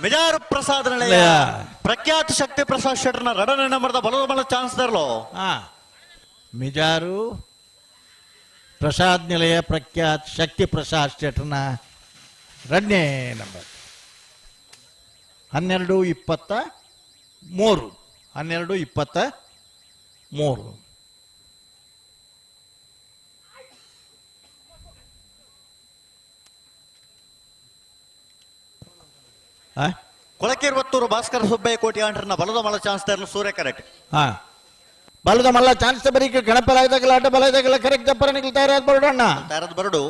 ಮೆಜಾರ್ ಪ್ರಸಾದ್ ನಳೆಯ ಪ್ರಖ್ಯಾತ ಶಕ್ತಿ ಪ್ರಸಾದ್ ಶೆಟ್ಟರ್ನ ರಡನ ನಂಬರ್ದ ಬಲದ ಮಲ ಚಾನ್ಸ್ ತೆರಲು ಮಿಜಾರು ಪ್ರಸಾದ್ ನಿಲಯ ಪ್ರಖ್ಯಾತ್ ಶಕ್ತಿ ಪ್ರಸಾದ್ ಶೆಟ್ಟರ್ನ 2ನೇ ನಂಬರ್ 12:23 12:23 ಕೊಳಕೇರ್ವತ್ತೂರು ಭಾಸ್ಕರ ಸುಬ್ಬಯ್ಯ ಕೋಟಿ ಆಂಡ್ರನ ಬಲದ ಮಲ ಚಾನ್ಸ್ ತೆರಲು ಸೂರ್ಯ ಕರೆಕ್ಟ್ ಬಲದ ಮಲ್ಲ ಚಾನ್ಸ್ ಬರೀ ಗಣಪಲಾಯ್ದಾಗಲ್ಲ ಅಡ್ಡಬಲಾಯ್ದಾಗಲ್ಲ ಕರೆಕ್ಟ್ ಜಪ್ಪರ ನಿಗಲ್ ತಯಾರಾದ್ ಬರಡು ಅಣ್ಣ ತಯಾರಾದ್ ಬರಡು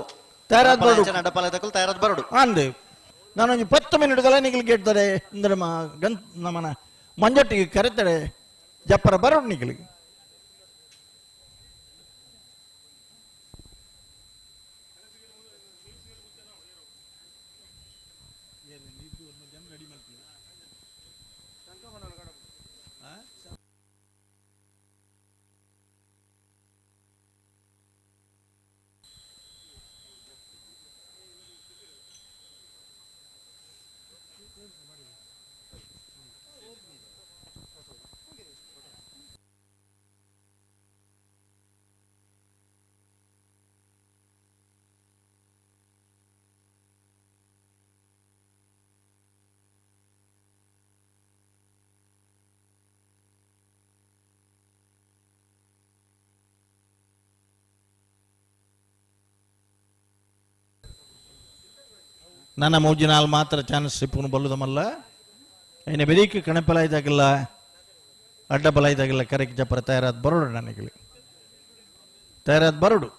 ಅಡ್ಡಪಾಲಾಯ್ದಾಗಲ್ಲ ತಯಾರಾದ್ ಬರಡು ಅಂದು ನಾನೊಂದು 10 ಮಿನಿಟ್ದಲ್ಲ ನಿಗಲ್ ಗೆಡ್ತಾರೆ ಅಂದ್ರೆ ನಮ್ಮನ ಮಂಜಟ್ಟಿಗೆ ಕರೆತಾರೆ ಜಪ್ಪರ ಬರಡು ನಿಗಲಿಗೆ ನನ್ನ ಮೂಜಿನಾಲ್ ಮಾತ್ರ ಚಾನ್ಸ್ ಸಿಪ್ಪುನು ಬಲ್ಲುದಮಲ್ಲ ಇನ್ನು ಬೆದೀಕೆ ಕಣಪಲಾಯ್ದಾಗಲ್ಲ ಅಡ್ಡಬಲಾಯ್ದಾಗಲ್ಲ ಕರೆಕ್ಟ್ ಜಪ್ಪರ ತಯಾರಾದ ಬರೋಡು ನನಗೆ ತಯಾರಾದ ಬರೋಡು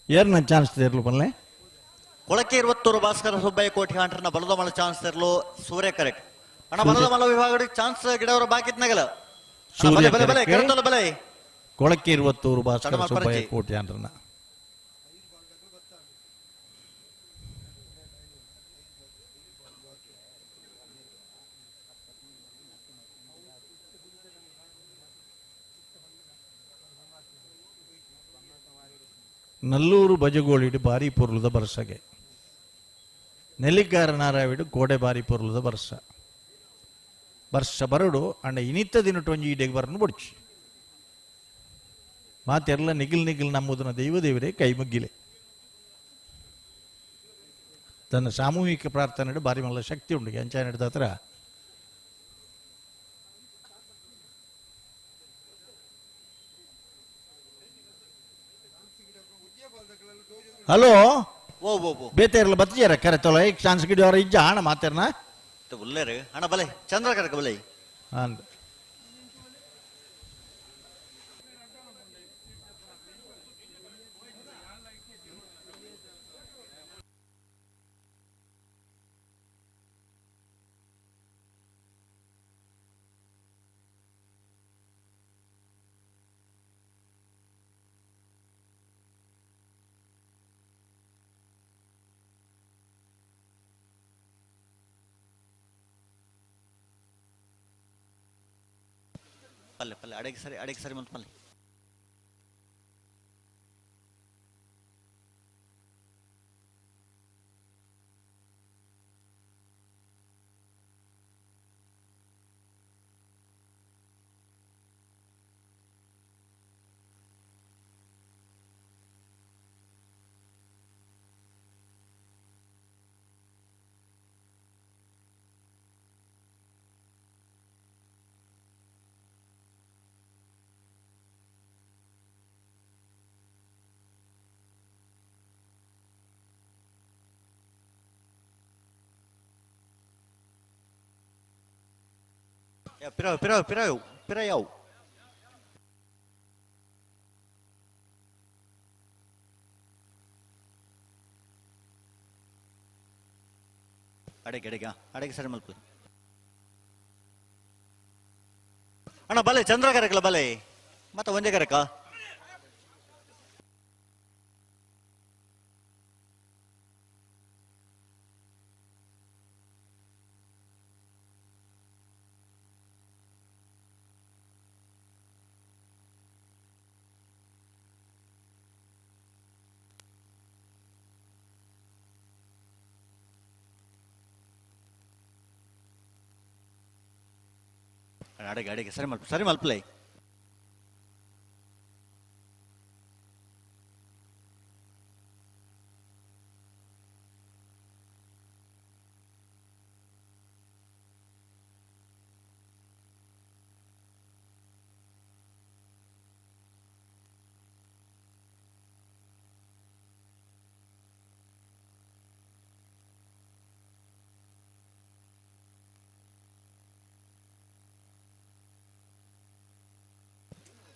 ಏರ್ ನನ್ನ ಚಾನ್ಸ್ ತೆರಲು ಬಲ್ಲೆ ಕೊಳಕೇರ್ವತ್ತೂರು ಭಾಸ್ಕರ ಸುಬ್ಬಯ್ಯ ಕೋಟಿ ಆಂಡ್ರನ ಬಲದ ಮಲ ಚಾನ್ಸ್ ತೆರಲು ಸೂರ್ಯ ಕರೆಕ್ಟ್ ಅಣ್ಣ ಬಲದ ಮಲ ವಿಭಾಗ ಚಾನ್ಸ್ ಗಿಡವರ ಬಾಕಿತ್ನಾಗಲ್ಲ ಕೊಳಕೇರ್ವತ್ತೂರು ಭಾಸ್ಕರ ಸುಬ್ಬಯ್ಯ ಕೋಟಿ ಆಂಡ್ರನ ನಲ್ಲೂರು ಬಜಗೋಳಿಡು ಬಾರಿ ಪೊರ್ಲುದ ಬರ್ಸಗೆ ನೆಲ್ಲಿಗಾರ ನಾರಾಯಣ ಗೋಡೆ ಬಾರಿ ಪೊರ್ಲುದ ಬರ್ಸ ಬರ್ಷ ಬರಡು ಅಂಡ ಇನಿತ್ತ ದಿನಟೊಂಜಿ ಈಡೆಗೆ ಬರನು ಬೊಡ್ಚಿ ಮಾತೆಲ್ಲ ನಿಗಿಲ್ ನಿಗಿಲ್ ನಮ್ಮುದನ ದೈವದೇವರೇ ಕೈ ಮುಗ್ಗಿಲೆ ತನ್ನ ಸಾಮೂಹಿಕ ಪ್ರಾರ್ಥನೆ ಬಾರಿ ಮಲ್ಲ ಶಕ್ತಿ ಉಂಡು ಅಂಚ ನಡೆದ ಹತ್ರ ಹಲೋ ಓ ಓ ಓ ಬೇತೇರ್ಲ ಬತ್ತಿಯಾರ ಕರೆತೊಲ ಈಗ ಚಾನ್ಸ್ ಗಿಡಿಯವ್ರ ಇಜ್ಜ ಹಣ ಮಾತೇರ್ನ ಉಲ್ಲೇರು ಅಣ್ಣ ಬಲೆ ಚಂದ್ರ ಕರಕ ಬಲೆ ಅಂದ ಪಲ್ಲೆ ಪಲ್ಲೆ ಅಡೆಗೆ ಸರಿ ಮತ್ತು ಪಲ್ಲೆ ಪಿರಾಯವ್ ಅಡೆಗೆ ಸರಿ ಮಲ್ಪ ಅಣ್ಣ ಬಲೆ ಚಂದ್ರ ಕರೆಕಲ್ಲ ಬಲೆ ಮತ್ತೆ ಒಂದೇ ಕರೆಕ ಅಡೆಗೆ ಸರಿ ಮಲ್ಪಲೈ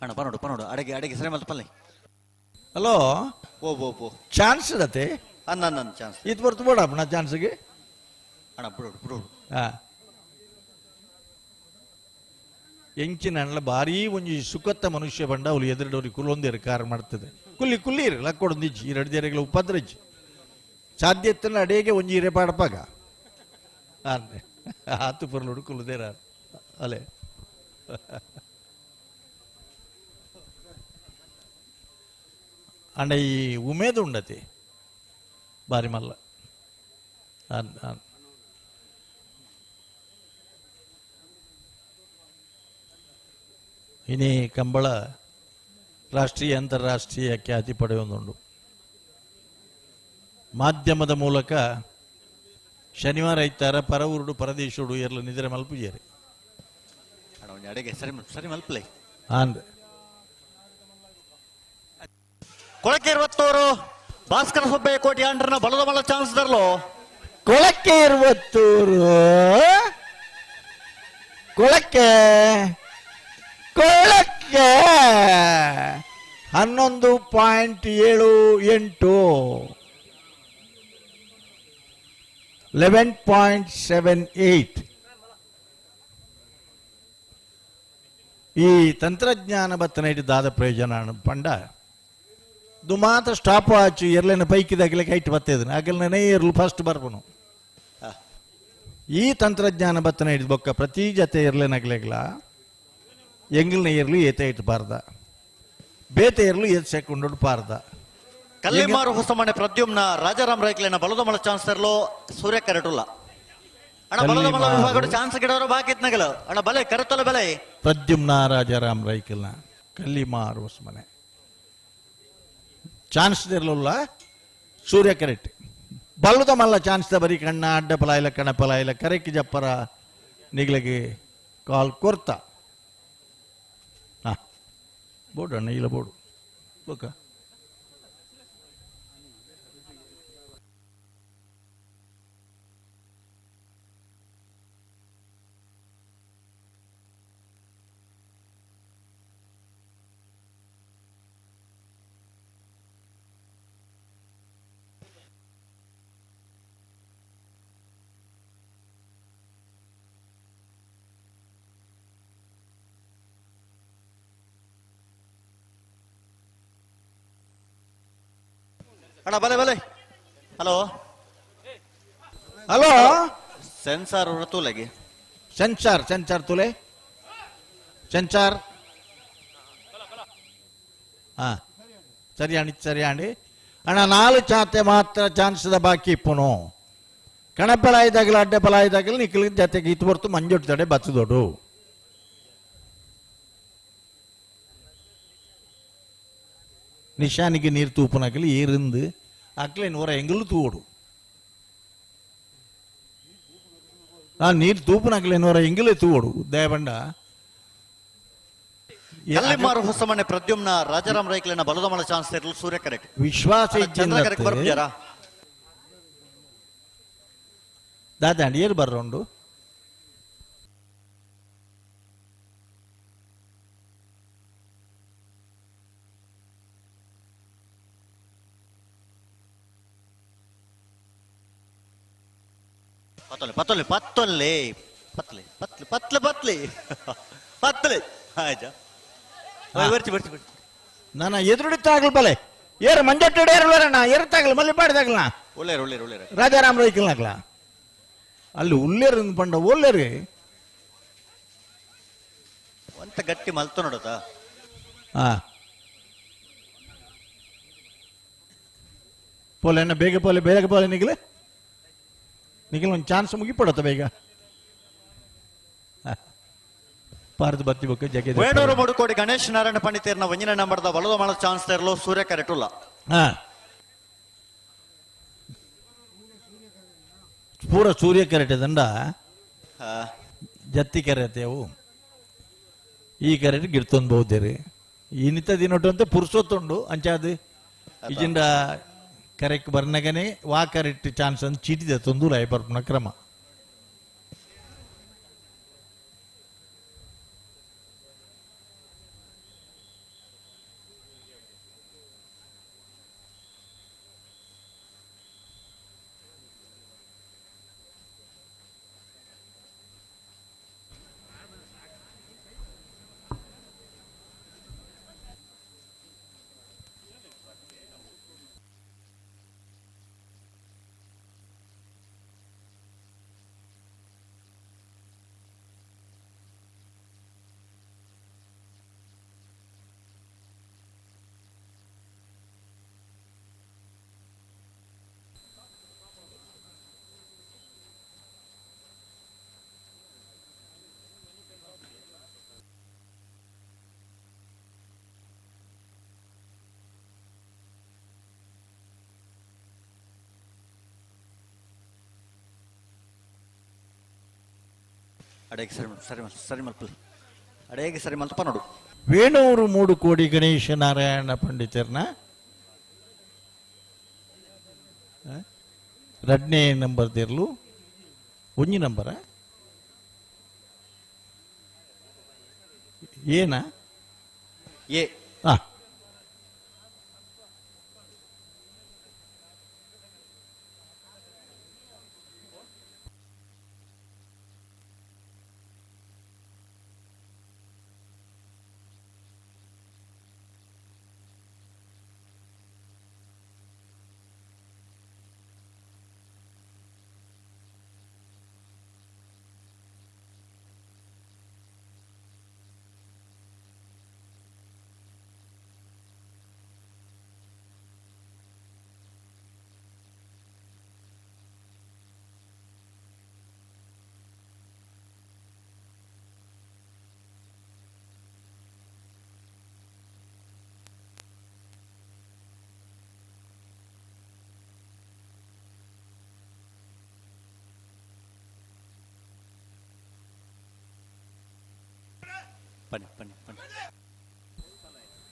ಅಣ್ಣ ಪನೋಡು ಅಡೆಗೆ ಸರಿ ಮಲ್ತ ಪಲ್ಲೆ ಹಲೋ ಓ ಚಾನ್ಸ್ ಇರತ್ತೆ ಅನ್ನ ಚಾನ್ಸ್ ಇದು ಬರ್ತು ಬೋಡಪ್ಪ ನಾ ಚಾನ್ಸ್ಗೆ ಅಣ್ಣ ಬಿಡೋಡು ಎಂಚಿನ ಅಣ್ಣ ಭಾರಿ ಒಂಜಿ ಸುಖತ್ತ ಮನುಷ್ಯ ಬಂಡ ಅವಳು ಎದುರುಡವ್ರಿಗೆ ಕುಲೊಂದೇರು ಕಾರ್ ಮಾಡ್ತದೆ ಕುಲ್ಲಿರು ಲಕ್ಕೊಡೊಂದಿಜ್ಜಿ ಈ ರಡ್ದೇರೆಗಳ ಉಪದ್ರಜ್ಜಿ ಸಾಧ್ಯತೆಲ್ಲ ಅಡೇಗೆ ಒಂಜಿ ಇರೆ ಪಾಡಪಾಗ ಆತು ಪುರ್ಲುಡು ಕುಲುದೇರ ಅಲೆ ಅಂಡ ಈ ಉಮೇದು ಉಂಡತಿ ಬಾರಿ ಮಲ್ಲ ಇನಿ ಕಂಬಳ ರಾಷ್ಟ್ರೀಯ ಅಂತಾರಾಷ್ಟ್ರೀಯ ಖ್ಯಾತಿ ಪಡೆಯೊಂದುಂಡು ಮಾಧ್ಯಮದ ಮೂಲಕ ಶನಿವಾರ ಇತ್ತಾರ ಪರವೂರುಡು ಪರದೇಶುಡು ಎಲ್ಲ ನಿದ್ರೆ ಮಲ್ಪುಜೇರಿ ಅಡೆಗೆ ಸರಿ ಮಲ್ಪಲೈ ಆಂದ್ ಕೊಳಕೆ 20 ಭಾಸ್ಕರ ಸುಬ್ಬಯ್ಯ ಕೋಟಿ ಅಂಡ್ರನ ಬಲದ ಮಲ್ಲ ಚಾನ್ಸ್ ದರ್ಲು ಕೊಳಕ್ಕೆ 20 ಕೊಳಕ್ಕೆ 11.78 11.78 ಈ ತಂತ್ರಜ್ಞಾನ ಬತ್ತನ ದಾದ ಪ್ರಯೋಜನ ಪಂಡ ಇದು ಮಾತ್ರ ಸ್ಟಾಪ್ ವಾಚ್ ಎರ್ಲೇನ ಪೈಕಿದಾಗಲೇ ಕೈಟ್ ಬರ್ತೇದನು ಆಗಲೇ ಇರ್ಲು ಫಸ್ಟ್ ಬರ್ಬನು ಈ ತಂತ್ರಜ್ಞಾನ ಬತ್ತನ ಹಿಡಿದು ಬೊಕ್ಕ ಪ್ರತಿ ಜತೆ ಇರ್ಲೇನಾಗ್ಲೇಗ್ಲ ಎಂಗಿಲ್ನ ಇರ್ಲು ಏತ ಇಟ್ಬಾರ್ದ ಬೇತೆ ಇರ್ಲು ಏತ್ ಸೆಕೊಂಡು ಪಾರ್ದ ಕಲ್ಲೇಮಾರು ಹೊಸಮನೆ ಪ್ರದ್ಯುಮ್ನ ರಾಜಾರಾಮ್ ರೈಕ್ಲೇನ ಬಲದ ಮಳ ಚಾನ್ಸ್ ತರಲು ಸೂರ್ಯ ಕರೆಟುಲ್ಲ ಅಣ್ಣ ಬಲದ ಮಳ ವಿಭಾಗ ಚಾನ್ಸ್ ಗಿಡವರು ಬಾಕಿ ಇತ್ನಗಲ ಅಣ್ಣ ಬಲೆ ಕರೆತಲ ಬಲೆ ಪ್ರದ್ಯುಮ್ನ ರಾಜಾರಾಮ್ ರೈಕಲ್ನ ಕಲ್ಲಿಮಾರು ಹೊಸಮನೆ ಚಾನ್ಸ್ ಇರಲಿಲ್ಲ ಸೂರ್ಯ ಕರೆಕ್ಟ್ ಬಲ್ಲದ ಮಲ್ಲ ಚಾನ್ಸ್ ಬರೀ ಕಣ್ಣ ಅಡ್ಡ ಪಲಾಯಿಲ ಕಣ ಪಲಾಯಿಲ ಕರೆಕ್ಟ್ ಜಪ್ಪರ ನಿಗ್ಲಗೆ ಕಾಲ್ ಕೊರ್ತ ಬೋಡು ಅಣ್ಣ ಇಲ್ಲ ಬೋಡು ಬೋಕ ಅಣ್ಣ ಬಲೆ ಬಲೆ ಹಲೋ ಹಲೋ ಸೆನ್ಸಾರ್ ತೂಲೆಗೆ ಸೆನ್ಸಾರ್ ತುಲೆ ಸೆನ್ಸಾರ್ ಹಾ ಸರಿಯಾಣಿ ಅಣ್ಣ 4 ಚಾತೆ ಮಾತ್ರ ಚಾನ್ಸ್ದ ಬಾಕಿ ಇಪ್ಪುನು ಕಣಪಲಾಯ್ದಾಗಲ ಅಡ್ಡಪಲಾಯ್ದಾಗಲ ನಿಖಿಲ್ ಜೊತೆಗೆ ಇತ್ತು ಹೊರ್ತು ಮಂಜೊಟ್ಟು ತಡೆ ಬತ್ತದೋಡು ನಿಶಾನಿಗೆ ನೀರು ತೂಪುನಕಲಿ ಏರಿಂದು ಅಕ್ಲೆ ನೂರ ಎಂಗಲು ತೂಡು ನೀರು ತೂಪುನಕಲೆ ನೂರ ಎಂಗಲೇ ತೂಡು ದಯಬಂಡ ಮಾರು ಹೊಸ ಮನೆ ಪ್ರದ್ಯುಮ್ನ ರಾಜಾರಾಮ್ ರೈಕ್ಲಿನ ಬಲದಮಳ ಚಾನ್ಸ್ ಇರಲು ಸೂರ್ಯ ಕರೆಕ್ಟ್ ವಿಶ್ವಾಸ ಚಂದ್ರ ಕರೆಕ್ಟ್ ಬರ್ಬಿದ್ದಾರ ದಾದಾಂಡಿ ಏರು ಬರ್ರೋಂಡು ಪತ್ತೊಲ್ಲೆ ಪತ್ತೊಲ್ಲೆ ಪತ್ಲೆ ಪತ್ಲೆ ಪತ್ಲೆ ಪತ್ಲೆ ಪತ್ಲೆ ಆಯ್ತಾ ಬರ್ತಿ ಬರ್ತಿ ಬರ್ತಿ ನನ್ನ ಎದುರುಡಿತ್ತಾಗಲ್ ಬಲೆ ಏರು ಮಂಜಟ್ಟೆ ಏರಣ್ಣ ಏರುತ್ತಾಗಲ್ ಮಲ್ಲಿ ಪಾಡಿದಾಗಲ ಒಳ್ಳೆಯರು ಒಳ್ಳೆಯರು ಒಳ್ಳೆಯರು ರಾಜಾರಾಮ್ ರೈಕಲ್ನಾಗಲ ಅಲ್ಲಿ ಉಲ್ಲೇರು ಪಂಡ ಒಲ್ಲೇರು ಅಂತ ಗಟ್ಟಿ ಮಲ್ತು ನೋಡತಾ ಹಾ ಪೋಲೆ ಅಣ್ಣ ಬೇಗ ಪೋಲೆ ನಿಖಿಲ್ ಒಂದು ಚಾನ್ಸ್ ಮುಗಿಪಡತ್ತ ಬೇಗ ಪಾರ್ದು ಬರ್ತಿಬೇಕು ಜಗೆ ವೇಣೂರು ಮೂಡುಕೋಡಿ ಗಣೇಶ್ ನಾರಾಯಣ ಪಂಡಿತರ್ನ ಒಂಜಿನ ನಂಬರ್ದ ಬಲದ ಮಾಡೋ ಚಾನ್ಸ್ ಇರಲು ಸೂರ್ಯ ಕರೆಕ್ಟುಲ್ಲ ಪೂರ ಸೂರ್ಯ ಕೆರೆಟೆ ದಂಡ ಜತ್ತಿ ಕೆರೆತೆವು ಈ ಕೆರೆಟ್ ಗಿರ್ತೊಂದು ಬಹುದೇರಿ ಈ ನಿತ್ಯ ದಿನೊಟ್ಟು ಅಂತ ಪುರ್ಸೊತ್ತುಂಡು ಅಂಚಾದು ಇಜಿಂದ ಕರೆಕ್ಟ್ ಬರ್ನಗನೆ ವಾ ಕರೆಕ್ಟ್ ಚಾನ್ಸ್ ಅಂತ ಚೀಟಿದೆ ತೊಂದು ಲೈ ಬರ್ಪನ ಕ್ರಮ ಅಡೆಗೆ ಸರಿ ಮಲ್ಪಲ್ ಅಡೆಗೆ ಸರಿ ಮಲ್ತಪ್ಪ ನೋಡು ವೇಣೂರು ಮೂಡು ಕೋಡಿ ಗಣೇಶ ನಾರಾಯಣ ಪಂಡಿತರ್ನ ರಡ್ನೇ ನಂಬರ್ ದೇರ್ಲು ಒಂಜಿ ನಂಬರ ಏನ ಏ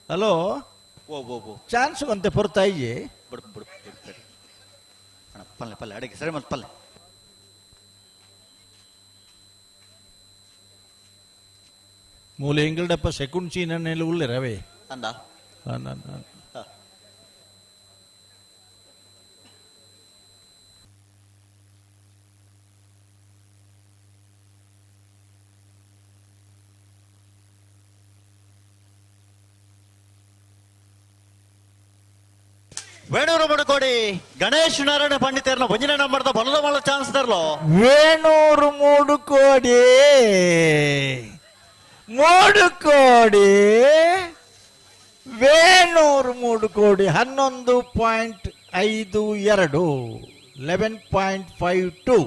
ಹಲೋ ಚಾನ್ಸ್ ಅಂತೆ ಪೊರ್ತಾಯಿ ಬಿಡು ಬಿಡು ಪಲ್ಲೆ ಪಲ್ಲೆ ಅಡಿಗೆ ಸರಿ ಮತ್ತೆ ಪಲ್ಲೆ ಮೂಲೆ ಎಂಗಲ್ಡಪ್ಪ ಸೆಕೆಂಡ್ ಸೀನನ್ನೆಲ್ಲ ಉಳ್ಳೆ ರವೆ ಅಂದ ವೇಣೂರು ಮುಡುಕೋಡಿ ಗಣೇಶ್ ನಾರಾಯಣ ಪಂಡಿತರ್ನ ಒಂಜನೇ ನಂಬರ್ದ ಬಲದ ಮಲ್ಲ ಚಾನ್ಸ್ ತರ್ಲೋ ವೇಣೂರು ಮೂಡುಕೋಡಿ ವೇಣೂರು ಮೂಡುಕೋಡಿ 11.52 11.52.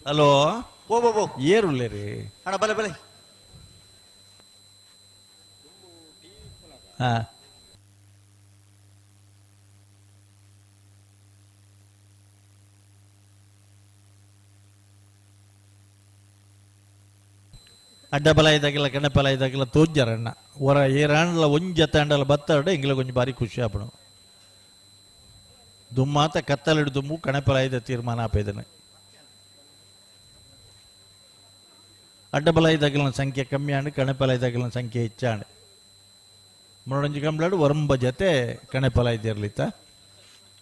ಹಲೋ ಓ ಬೋ ಬೋ ಏರುಲ್ಲೇ ರೀ ಅಣ್ಣ ಬಲೆ ಬಲೆ ಹಾ ಅಡ್ಡಬಲ ಇದ್ದಾಗಿಲ್ಲ ಕಣಪಲ ಇದ್ದಾಗಿಲ್ಲ ತೋಜ್ಜರಣ್ಣ ಹೊರ ಏರಾಂಡ್ಲ ಒಂಜತ್ತ ಅಂಡಲ ಬತ್ತಾಡ ಇಂಗ್ಲ ಕೊಂಚ ಬಾರಿ ಖುಷಿ ಆಪಣ ದುಮ್ಮಾತ ಕತ್ತಲಿಡು ದುಮ್ಮು ಕಣಪಲ ಇದ್ದ ತೀರ್ಮಾನ ಆಪೇದನೆ ಅಡ್ಡಬಲ ಇದ್ದಾಗಿನ ಸಂಖ್ಯೆ ಕಮ್ಮಿ ಆಂಡು ಕಣಪಲ ಇದ್ದಾಗಿನ ಸಂಖ್ಯೆ ಹೆಚ್ಚಾಂಡು ಮುರಡಂಜಿ ಕಂಬ್ಲಾಡು ಒರಂಬ ಜತೆ ಕಣಪಲ ಇದ್ದಿರ್ಲಿತ್ತ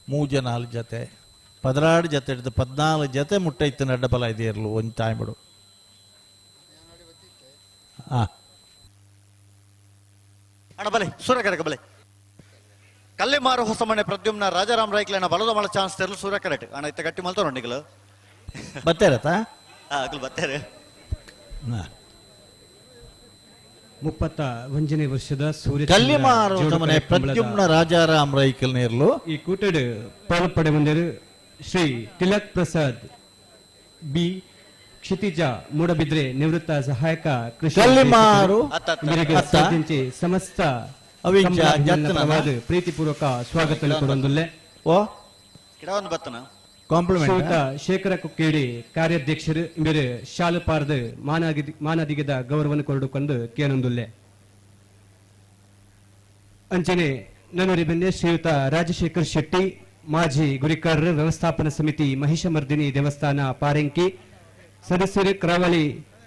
3 ಜತೆ 16 ಜತೆ ಹಿಡಿದು 14 ಜತೆ ಮುಟ್ಟ ಇತ್ತಿನ ಅಡ್ಡಬಲ ಇದ್ದಿರ್ಲು ಒಂದು ತಾಯ್ಬಿಡು ಅಣ್ಣ ಬಲೆ ಸೂರ್ಯಕರೆಕ ಬಲೆ ಕಲ್ಲಿಮಾರು ಹೊಸಮನೆ ಪ್ರದ್ಯುಮ್ನ ರಾಜಾರಾಮ್ ರೈಕ್ಲನ ಬಲದ ಮಳ ಚಾನ್ಸ್ ತೆರಲು ಸೂರ್ಯಕರೆಟ್ ಅಣ್ಣ ಇತ್ತ ಗಟ್ಟಿ ಮಲ್ತಾರ ನಿಗಲು ಬತ್ತೇರತ ಅಗಲ್ ಬತ್ತೇರೆ 31ನೇ ವರ್ಷದ ಸೂರ್ಯ ಕಲ್ಲಿಮಾರು ಹೊಸಮನೆ ಪ್ರದ್ಯುಮ್ನ ರಾಜಾರಾಮ್ ರೈಕಲ್ ನೇರ್ಲು ಈ ಕೂಟಡ್ ಪಾಲ್ಪಡೆ ಬಂದರು ಶ್ರೀ ತಿಲಕ್ ಪ್ರಸಾದ್ ಬಿ ಕ್ಷಿತಿಜ ಮೂಡಬಿದ್ರೆ ನಿವೃತ್ತ ಸಹಾಯಕ ಕೃಷಿ ಕಲ್ಲಿಮಾರು ಸಾಧಿಂಚೆ ಸಮಸ್ತ ಪ್ರೀತಿಪೂರ್ವಕ ಸ್ವಾಗತ ಕೊಡೊಂದುಲ್ಲೆ ಓ ಕಿಡವನ್ ಬತ್ತನ ಶ್ರೀಯುತ ಶೇಖರ ಕುಕ್ಕೇಡಿ ಕಾರ್ಯಾಧ್ಯಕ್ಷರು ಇವರು ಶಾಲು ಪಾರ್ದು ಮಾನದಿಗದ ಗೌರವವನ್ನು ಕೊರಡುಕೊಂಡು ಕೇನೊಂದುಲ್ಲೆ ಅಂಚನೆ ನನ್ನೂರಿ ಬಂದೆ ಶ್ರೀಯುತ ರಾಜಶೇಖರ್ ಶೆಟ್ಟಿ ಮಾಜಿ ಗುರಿಕಾರರು ವ್ಯವಸ್ಥಾಪನಾ ಸಮಿತಿ ಮಹಿಷಮರ್ದಿನಿ ದೇವಸ್ಥಾನ ಪಾರೆಂಕಿ ಸದಸ್ಯರು ಕರಾವಳಿ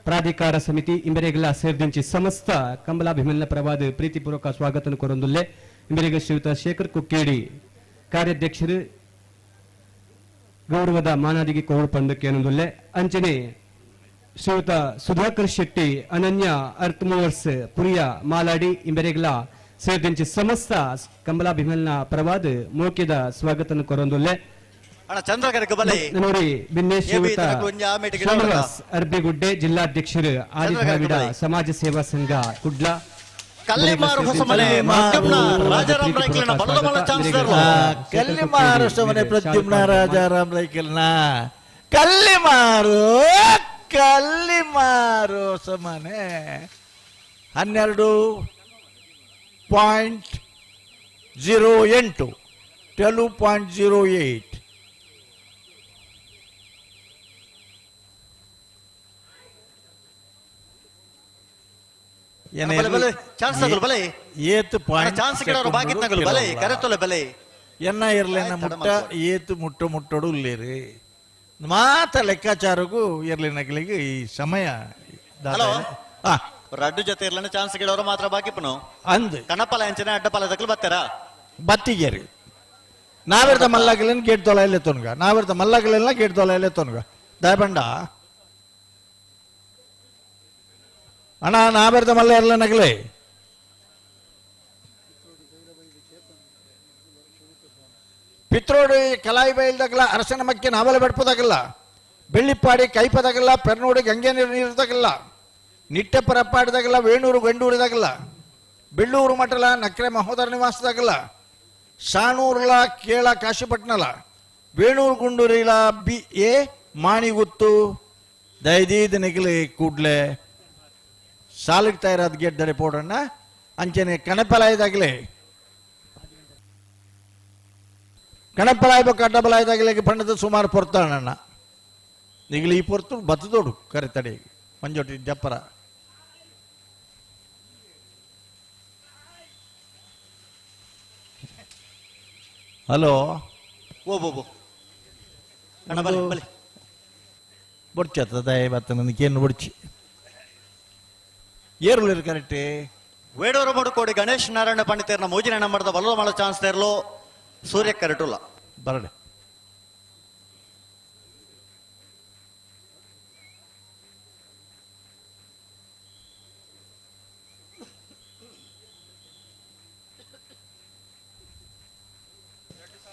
ಪ್ರಾಧಿಕಾರ ಸಮಿತಿ ಇಂಬರೆಗಳ ಸೇರಿದಂತೆ ಸಮಸ್ತ ಕಂಬಲಾಭಿಮನ್ಯ ಪರವಾದ ಪ್ರೀತಿಪೂರ್ವಕ ಸ್ವಾಗತ ಕೊರೊಂದುಲ್ಲೆ ಇಂಬರೆಗ ಶ್ರೀಯುತ ಶೇಖರ್ ಕುಕ್ಕೇಡಿ ಕಾರ್ಯಾಧ್ಯಕ್ಷರು ಗೌರವದ ಮಾನಾದಿಗೆ ಕೊರಡು ಕೇನೊಂದುಲ್ಲೆ ಅಂಚನೆ ಶ್ರೀಯುತ ಸುಧಾಕರ್ ಶೆಟ್ಟಿ ಅನನ್ಯ ಅರ್ತ್ ಮೂವರ್ಸ್ ಪುರಿಯ ಮಾಲಾಡಿ ಇಂಬರೆಗಳ ಸೇರಿದಂತೆ ಸಮಸ್ತ ಕಂಬಲಾಭಿಮನ್ಯ ಪರವಾದ ಮೋಕ್ಯದ ಸ್ವಾಗತ ಕೊರೊಂದುಲ್ಲೆ ಅಣ್ಣ ಚಂದ್ರಕರಕ ಬಲೆ ನೋಡಿ ಬಿನ್ನೇಶ್ ಶ್ರೀನಿವಾಸ್ ಅರ್ಬಿಗುಡ್ಡೆ ಜಿಲ್ಲಾಧ್ಯಕ್ಷರು ಆದಿದ್ರಾವಿಡ ಸಮಾಜ ಸೇವಾ ಸಂಘ ಕುಡ್ಲ ಕಲ್ಲಿಮಾರು ಹೊಸಮನೆ ಪ್ರದ್ಯುಮ್ನ ರಾಜಾರಾಮ್ ರೈಕಲ್ನ ಬಲದ ಮಳ ಚಾನ್ಸ್ ತೆರಲು ಕಲ್ಲಿಮಾರು ಹೊಸಮನೆ ಪ್ರದ್ಯುಮ್ನ ರಾಜಾರಾಮ್ ರೈಕಲ್ನ ಕಲ್ಲಿಮಾರು ಹೊಸಮನೆ 12.08 12.08 ಚಾನ್ಸ್ ತಗೊಳ್ಳು ಬಲೆ ಏತ್ ಪಾಯಿಂಟ್ ಚಾನ್ಸ್ ಗಿಡವರು ಬಾಕಿ ತಗೊಳ್ಳು ಬಲೆ ಕರೆತೊಲೆ ಬಲೆ ಎನ್ನ ಇರ್ಲೇನ ಮುಟ್ಟ ಏತು ಮುಟ್ಟೊಡು ಇಲ್ಲೇರಿ ಮಾತ ಲೆಕ್ಕಾಚಾರಗೂ ಇರ್ಲಿನಗಳಿಗೆ ಈ ಸಮಯ ಹಲೋ ರಡ್ಡು ಜೊತೆ ಇರ್ಲನ ಚಾನ್ಸ್ ಗಿಡವರು ಮಾತ್ರ ಬಾಕಿ ಪನು ಅಂದ್ ಕಣಪಲ ಅಂಚನೆ ಅಡ್ಡಪಲ ತಗೊಳ್ಳು ಬತ್ತಾರ ಬತ್ತಿಗೆರಿ ನಾವಿರ್ದ ಮಲ್ಲಾಗಲೇನು ಗೇಟ್ ತೊಲ ಇಲ್ಲೇ ತೊನ್ಗ ನಾವಿರ್ದ ಮಲ್ಲಾಗಲೆಲ್ಲ ಗೇಟ್ ತೊಲ ಇಲ್ಲೇ ತೊನ್ಗ ದಯಬಂಡ ಅಣ್ಣ ನಾವಿರ್ದ ಮಲ್ಲ ಇರ್ಲ ನಗಲೇ ಪಿತ್ರೋಡಿ ಕಲಾಯಿ ಬೈಲ್ದಾಗಲ್ಲ ಅರಸನ ಮಕ್ಕೆ ನಾವಲ ಬೆಡ್ಪದಾಗಲ್ಲ ಬೆಳ್ಳಿಪ್ಪಾಡಿ ಕೈಪದಾಗಲ್ಲ ಪೆರ್ನೋಡಿ ಗಂಗೆ ನೀರ್ದಾಗಲ್ಲ ನಿಟ್ಟೆ ಪರಪ್ಪಾಡಿದಾಗಲ್ಲ ವೇಣೂರು ಗಂಡೂರಿದಾಗಲ್ಲ ಬೆಳ್ಳೂರು ಮಠಲ ನಕ್ರೆ ಮಹೋದರ ನಿವಾಸದಾಗಲ್ಲ ಸಾಣೂರ್ಲ ಕೇಳ ಕಾಶಿಪಟ್ನಲ ವೇಣೂರು ಗುಂಡೂರಿಲ ಬಿ ಎ ಮಾಣಿಗುತ್ತು ದೈದೀದ್ ನಿಗಲಿ ಕೂಡ್ಲೆ ಸಾಲಿಗ್ತಾ ಇರೋದು ಗೆಡ್ಡ ರಿಪೋರ್ಟನ್ನ ಅಂಚನೆ ಕಣಪಲಾಯದಾಗಲೇ ಕಣಪಲಾಯ್ಬೇಕು ಅಡ್ಡಬಲಾಯದಾಗಲೇ ಬಣ್ಣದ ಸುಮಾರು ಪೊರ್ತಾಣಣ್ಣ ಈಗಲೇ ಈ ಪೊರ್ತು ಬತ್ತದೋಡು ಕರೆ ತಡೆ ಮಂಜೋಟಿ ಜಪ್ಪರ ಹಲೋ ಓ ಬೋ ಅಣ್ಣ ಬಲೆ ಬಲೆ ಬೊಡ್ಚದ ಇವತ್ತು ನನಗೇನು ಬೊಡ್ಚಿ ಏರುಳಿರು ಕರೆಕ್ಟೇ ವೇಡೂರು ಮೂಡುಕೋಡಿ ಗಣೇಶ್ ನಾರಾಯಣ ಪಂಡಿತರನ್ನ ಮೋಜಿನ ನಂಬರ್ದ ಬಲ್ಲದ ಮಳ ಚಾನ್ಸ್ ತೆರಲು ಸೂರ್ಯ ಕರೆಟುಲ್ಲ ಬರಡೆ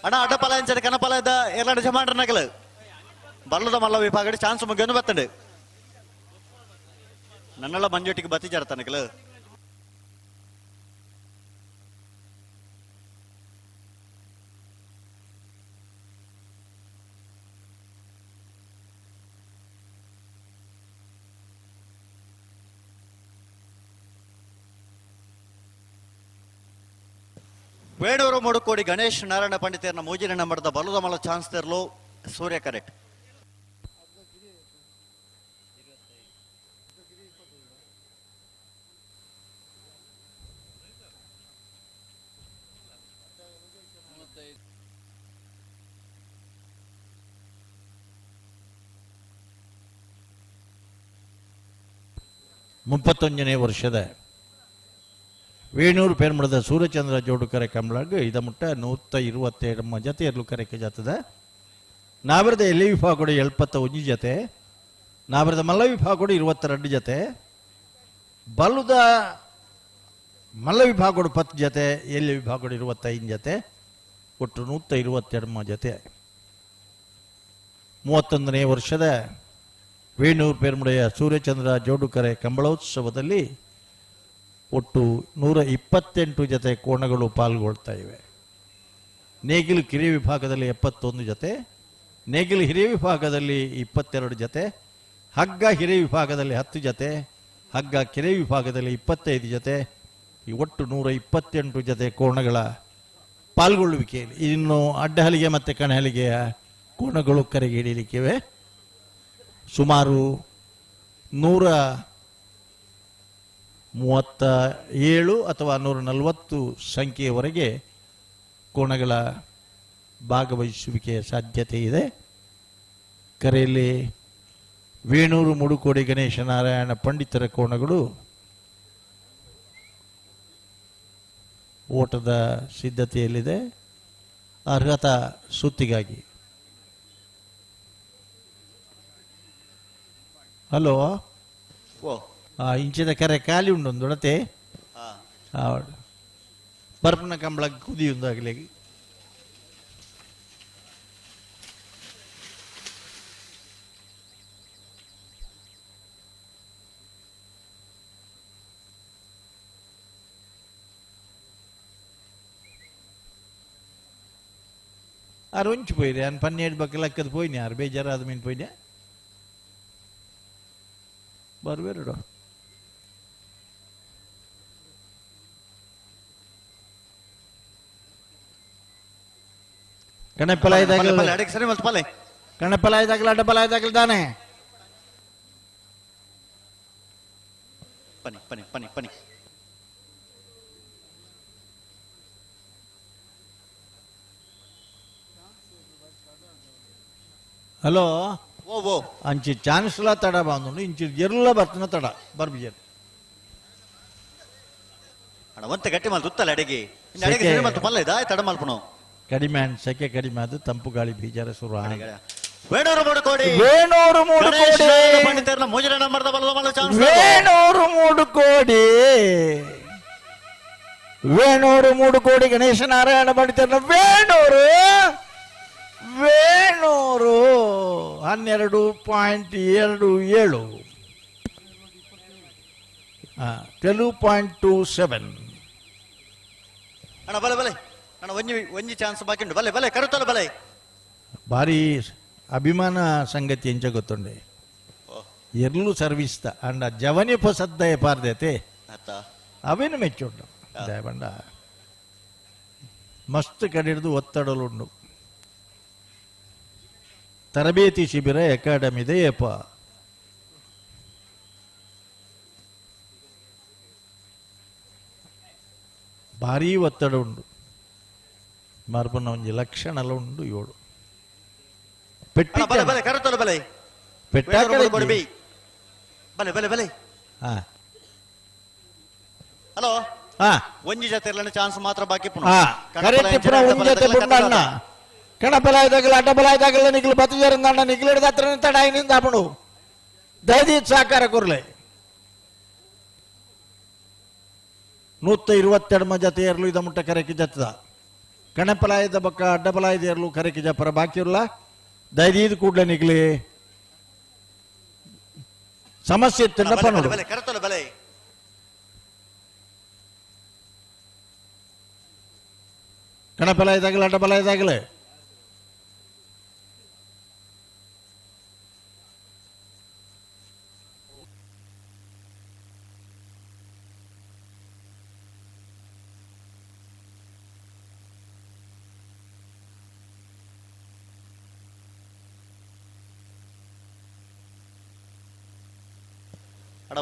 ಅಣ್ಣ ಅಡ್ಡಪಾಲಾಯಂಚದ ಕನಪಾಲಯದ ಎರಡು ಜಮಾಂಡ್ರ ನಗಲು ಬಲ್ಲದ ಮಲ್ಲ ವಿಭಾಗ ಚಾನ್ಸ್ ಮುಗಿಯೊಂದು ಬತ್ತಂಡು ನನ್ನೆಲ್ಲ ಮಂಜೊಟ್ಟಿಗೆ ಬತ್ತಿ ಜರ್ತ ನಗಲು ವೇಡೂರು ಮೂಡುಕೋಡಿ ಗಣೇಶ್ ನಾರಾಯಣ ಪಂಡಿತರನ್ನ ಮೂಜಿನ ನಂಬರ್ದ ಬಲ್ಲದ ಮಲ ಚಾನ್ಸ್ ತೆರಲು ಸೂರ್ಯ ಕರೆಕ್ಟ್ ಮುಪ್ಪತ್ತೊಂದನೇ ವರ್ಷದ ವೇಣೂರು ಪೇರ್ಮಡದ ಸೂರ್ಯಚಂದ್ರ ಜೋಡುಕರೆ ಕಂಬಳಾಗ ಇದ ಮುಟ್ಟ 127 ಜತೆ ಇರ್ಲು ಕರೆಕೆ ಜಾತದ ನಾವರದ ಎಲ್ಲಿ ವಿಭಾಗೋಡು 71 ಜತೆ ನಾವರದ ಮಲ್ಲ ವಿಭಾಗೋಡು 22 ಜತೆ ಬಲ್ಲುದ ಮಲ್ಲ ವಿಭಾಗೋಡು 10 ಜತೆ ಎಲ್ಲಿ ವಿಭಾಗೋಡು 25 ಜತೆ ಒಟ್ಟು 122 ಜತೆ 31ನೇ ವರ್ಷದ ವೇಣೂರು ಪೇರ್ಮುಡೆಯ ಸೂರ್ಯಚಂದ್ರ ಜೋಡುಕರೆ ಕಂಬಳೋತ್ಸವದಲ್ಲಿ ಒಟ್ಟು 128 ಜತೆ ಕೋಣಗಳು ಪಾಲ್ಗೊಳ್ತಾ ಇವೆ. ನೇಗಿಲು ಕಿರಿಯ ವಿಭಾಗದಲ್ಲಿ 71 ಜತೆ, ನೇಗಿಲು ಹಿರಿಯ ವಿಭಾಗದಲ್ಲಿ 22 ಜತೆ, ಹಗ್ಗ ಹಿರಿಯ ವಿಭಾಗದಲ್ಲಿ 10 ಜತೆ, ಹಗ್ಗ ಕಿರಿಯ ವಿಭಾಗದಲ್ಲಿ 25 ಜತೆ, ಈ ಒಟ್ಟು 128 ಜತೆ ಕೋಣಗಳ ಪಾಲ್ಗೊಳ್ಳುವಿಕೆಯಲ್ಲಿ ಇನ್ನು ಅಡ್ಡಹಲಿಗೆ ಮತ್ತು ಕಣಹಲಿಗೆಯ ಕೋಣಗಳು ಕರೆಗೆ ಹಿಡಿಯಲಿಕ್ಕಿವೆ. ಸುಮಾರು 137 ಅಥವಾ 140 ಸಂಖ್ಯೆಯವರೆಗೆ ಕೋಣಗಳ ಭಾಗವಹಿಸುವಿಕೆಯ ಸಾಧ್ಯತೆ ಇದೆ. ಕರೆಯಲ್ಲಿ ವೇಣೂರು ಮುಡುಕೋಡಿ ಗಣೇಶ ನಾರಾಯಣ ಪಂಡಿತರ ಕೋಣಗಳು ಓಟದ ಸಿದ್ಧತೆಯಲ್ಲಿದೆ. ಅರ್ಹತಾ ಸುತ್ತಿಗಾಗಿ. ಹಲೋ, ಇಂಚಿದ ಕರೆ ಖಾಲಿ ಉಂಟೊಂದು ದೊಡತೆ ಪರ್ಪನ ಕಂಬಳ ಕುದಿಯೊಂದಾಗಲಿ. ಒಂಚು ಪೋಯ್ರೆ ಅನ್ 12 ಬಕ್ಕ ಲೆಕ್ಕದ ಪೋಯ್ನಿ ಯಾರು ಬೇಜಾರಾದ ಮೀನು ಪೋಯ್ನೆ ಬರ್ಬೇರಡು. ಕಣಪಲಾಯ್ದಾಗಲ ಅಡ್ಡಪಲಾಯ್ದಾಗಲ ತಾನೆ ಪನಿ ಪನಿ ಪನಿ ಪನಿ. ಹಲೋ, ಓ ಓ ಅಂಚಿ ಚಾನ್ಸ್ಲ ತಡ ಬಂದು ಇಂಚಿ ಎಲ್ಲ ಬರ್ತನ ತಡ ಬರ್ಬಿಜರ್ ಅಣ್ಣ ಒಂತೆ ಗಟ್ಟಿ ಮಾಲ್ ತುತ್ತಲ್ಲ ಅಡಿಗೆ ಅಡಿಗೆ ಮತ್ತು ಪಲ್ಲ ಇದಾ ತಡ ಮಾಲ್ಪನು ಕಡಿಮೆ ಸೆಕೆ ಕಡಿಮೆ ಅದು ತಂಪು ಗಾಳಿ ಬೀಜಾರ ಶುರು ವೇಣೂರು ಮೂಡುಕೋಡಿ ವೇಣೂರು ಮೂಡುಕೋಡಿ ಪಂಡಿತರನ್ನ ಮೂಜಿನ ನಂಬರ್ದ ಬಲ್ಲದ ಮಲ್ಲ ಚಾನ್ಸ್ ವೇಣೂರು ಮೂಡುಕೋಡಿ ವೇಣೂರು ಮೂಡುಕೋಡಿ ಗಣೇಶ ನಾರಾಯಣ ಪಂಡಿತರನ್ನ ವೇಣೂರು 12.27 12.27. ಅಣ್ಣ ಬಲೆ ಬಲೆ ಅಣ್ಣ ಒಂಜಿ ಚಾನ್ಸ್ ಬಾಕಿ ಉಂಟು. ಬಲೆ ಬಲೆ ಕರುತ್ತಲ್ಲ ಬಲೆ. ಭಾರಿ ಅಭಿಮಾನ ಸಂಗತಿ ಎಂಚ ಗೊತ್ತುಂಡೆ ಎರ್ಲು ಸರ್ವಿಸ್ ಅಂಡ ಜವನಿ ಪೊಸದ್ದಾಯ ಪಾರ್ದತೆ ಅವೇನು ಮೆಚ್ಚುಂಡು ದಯಬಂಡ ಮಸ್ತ್ ಕಡಿಡ್ದು ಒತ್ತಡಲುಂಡು. ತರಬೇತಿ ಶಿಬಿರ ಅಕಾಡೆಮಿ ಇದೆ ಏಪ ಭಾರಿ ಒತ್ತಡ ಉಂಟು. ಮಾರ್ಪನ ಒಂಜಿ ಲಕ್ಷಣ ಎಲ್ಲ ಉಂಡು ಇವಳು ಬಲೆ ಬಲೆ ಕರೆತೋಲೆ ಬಲೆ ಬಲೆ ಬಲೆ ಬಲೆ ಹಲೋ ಒಂಜಿ ಜೊತೆ ಚಾನ್ಸ್ ಮಾತ್ರ ಬಾಕಿ ಕಣಪಲಾಯ್ದಾಗಲ ಅಡ್ಡಬಲಾಯ್ದಾಗಲ ನಿಖಿಲ್ ಬತ್ತಿಜಾರಂದ ನಿಖಿಲ್ ಹಿಡಿದ ಹತ್ರ ನಿಂತಾಡ ನಿಂದ ಆಪಣು ದಯದಿ ಸಹಕಾರ ಕೊರ್ಲೆ 122 ಜತೆ ಏರ್ಲು ಇದ ಮುಟ್ಟ ಕರೆಕಿ ಜತ್ತದ ಕಣಪಲಾಯದ ಬಕ್ಕ ಅಡ್ಡಬಲಾಯದ ಏರ್ಲು ಕರೆಕಿ ಜಪ್ಪರ ಬಾಕಿ ಇರಲ್ಲ ದಯದಿ ಕೂಡ್ಲೆ ನಿಖಿಲಿ ಸಮಸ್ಯೆ ಇತ್ತಪ್ಪ ನೋಡು ಕರೆತೋಲೆ ಬಲೆ ಕಣಪಲಾಯ್ದಾಗಲ ಅಡ್ಡಬಲಾಯ್ದಾಗಲೇ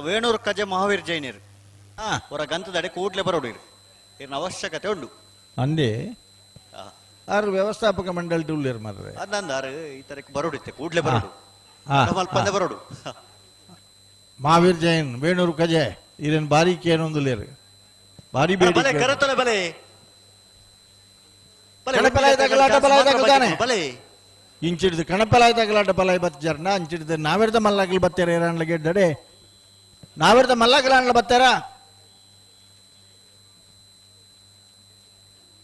ವೇಣೂರು ಕಜೆ ಮಹಾವೀರ್ ಜೈನರು ಅವರ ಗಂತದಡೆ ಕೂಡ್ಲೆ ಬರೋಡು ಇರ್ನ ಅವಶ್ಯಕತೆ ಉಂಡು ಅಂದೇ ಆರು ವ್ಯವಸ್ಥಾಪಕ ಮಂಡಳಿ ಟೂಲ್ಲೇರ್ ಮಾರ್ರೆ ಅದಂದಾರು ಈ ತರಕ್ಕೆ ಬರೋಡಿತ್ತೆ ಕೂಡ್ಲೆ ಬರೋಡು ಮಲ್ಪಂದೆ ಬರೋಡು ಮಹಾವೀರ್ ಜೈನ್ ವೇಣೂರು ಕಜೆ ಇರೇನು ಬಾರಿ ಕೇನೊಂದು ಲೇರು ಬಾರಿ ಬೇಡಿ ಕರೆತೋಲೆ ಬಲೆ ಬಲೆ ಇಂಚಿಡಿದು ಕಣಪಲಾಯ್ದಾಗಲ ಅಡ್ಡಬಲಾಯ್ ಬತ್ತಾರನ ಅಂಚಿಡಿದು ನಾವೆರ್ದ ಮಲ್ಲಾಗಲ್ ಬತ್ತಾರ ಏರಾಣ್ಲ ಗೆಡ್ಡಡೆ ನಾವೆರ್ದ ಮಲ್ಲಾಗಲ ಬತ್ತಾರ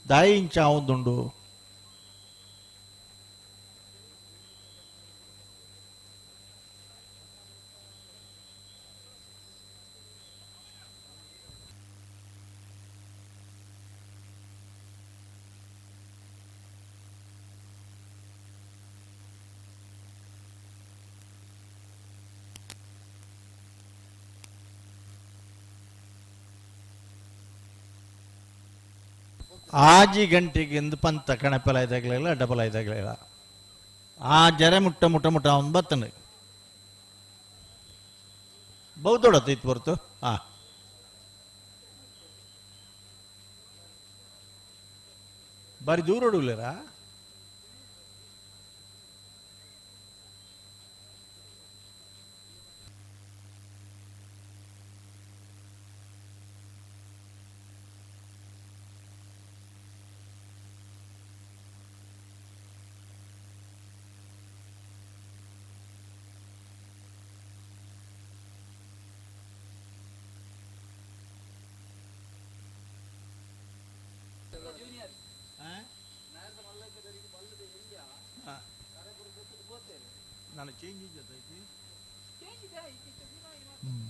ದಾಯಿ ಇಂಚ ಅವಂದುಂಡು ಆಜಿ ಗಂಟೆಗೆ ಎಂದು ಪಂತ ಕಣಪಲಾಯ್ದಾಗಲಿಲ್ಲ ಅಡ್ಡಬಲಾಯ್ದಾಗಲಿಲ್ಲ ಆ ಜರೆ ಮುಟ್ಟ ಅವನು ಬತ್ತನ ಬಹುದೊಡತ್ತ ಇತ್ತು ಹೊರತು ಬಾರಿ ದೂರ ಹೊಡುಲೇರ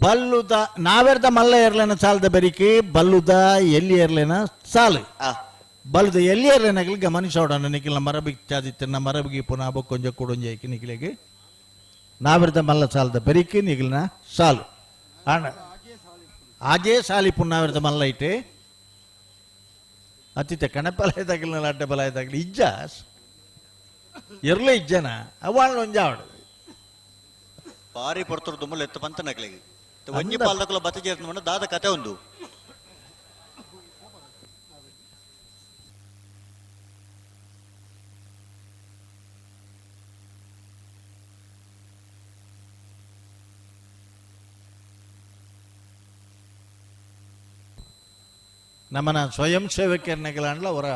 ಬಲ್ಲುದ ನಾವೆರ್ದ ಮಲ್ಲ ಏರ್ಲೇನ ಸಾಲದ ಬೆರಿಕೆ ಬಲ್ಲುದ ಎಲ್ಲಿ ಏರ್ಲೇನ ಸಾಲು ಬಲ್ಲುದ ಎಲ್ಲಿ ಏರ್ಲೇನಾಗಲಿ ಗಮನಿಸೋಣ ನಿಖಿಲ ಮರಬಿಗೆ ಚಾದಿತ್ತ ಮರಬಿಗೆ ಪುನಃ ಕೊಂಚ ಕೊಡೊಂಜಾಯ್ಕೆ ನಿಖಿಲಿಗೆ ನಾವೆರ್ದ ಮಲ್ಲ ಸಾಲದ ಬೆರಿಕೆ ನಿಖಿಲಿನ ಸಾಲು ಅಣ್ಣ ಆಜೇ ಸಾಲಿ ಪುನ್ನಾವೆರ್ದ ಮಲ್ಲ ಇಟ್ಟೆ ಅತಿಥ ಕಣಪಲಾಯ್ದಾಗಲಿ ಅಡ್ಡಬಲಾಯ್ದಾಗಲಿ ಇಜ್ಜ ಎರ್ಲೆ ಇಜ್ಜನ ಅವಳ ಒಂಜಾವಡು ಭಾರಿ ಪಡ್ತರು ದುಮ್ಮಲ್ ಎತ್ತು ಪಂತ ನಕ್ಲಿಗೆ ಒಂಜಿ ಪಾಲ್ದಕ್ಕಲ ಬತ್ತ ಜೇರ್ನ ದಾದ ಕತೆ ಒಂದು ನಮ್ಮನ ಸ್ವಯಂ ಸೇವಕರನಗಲ ಅವರ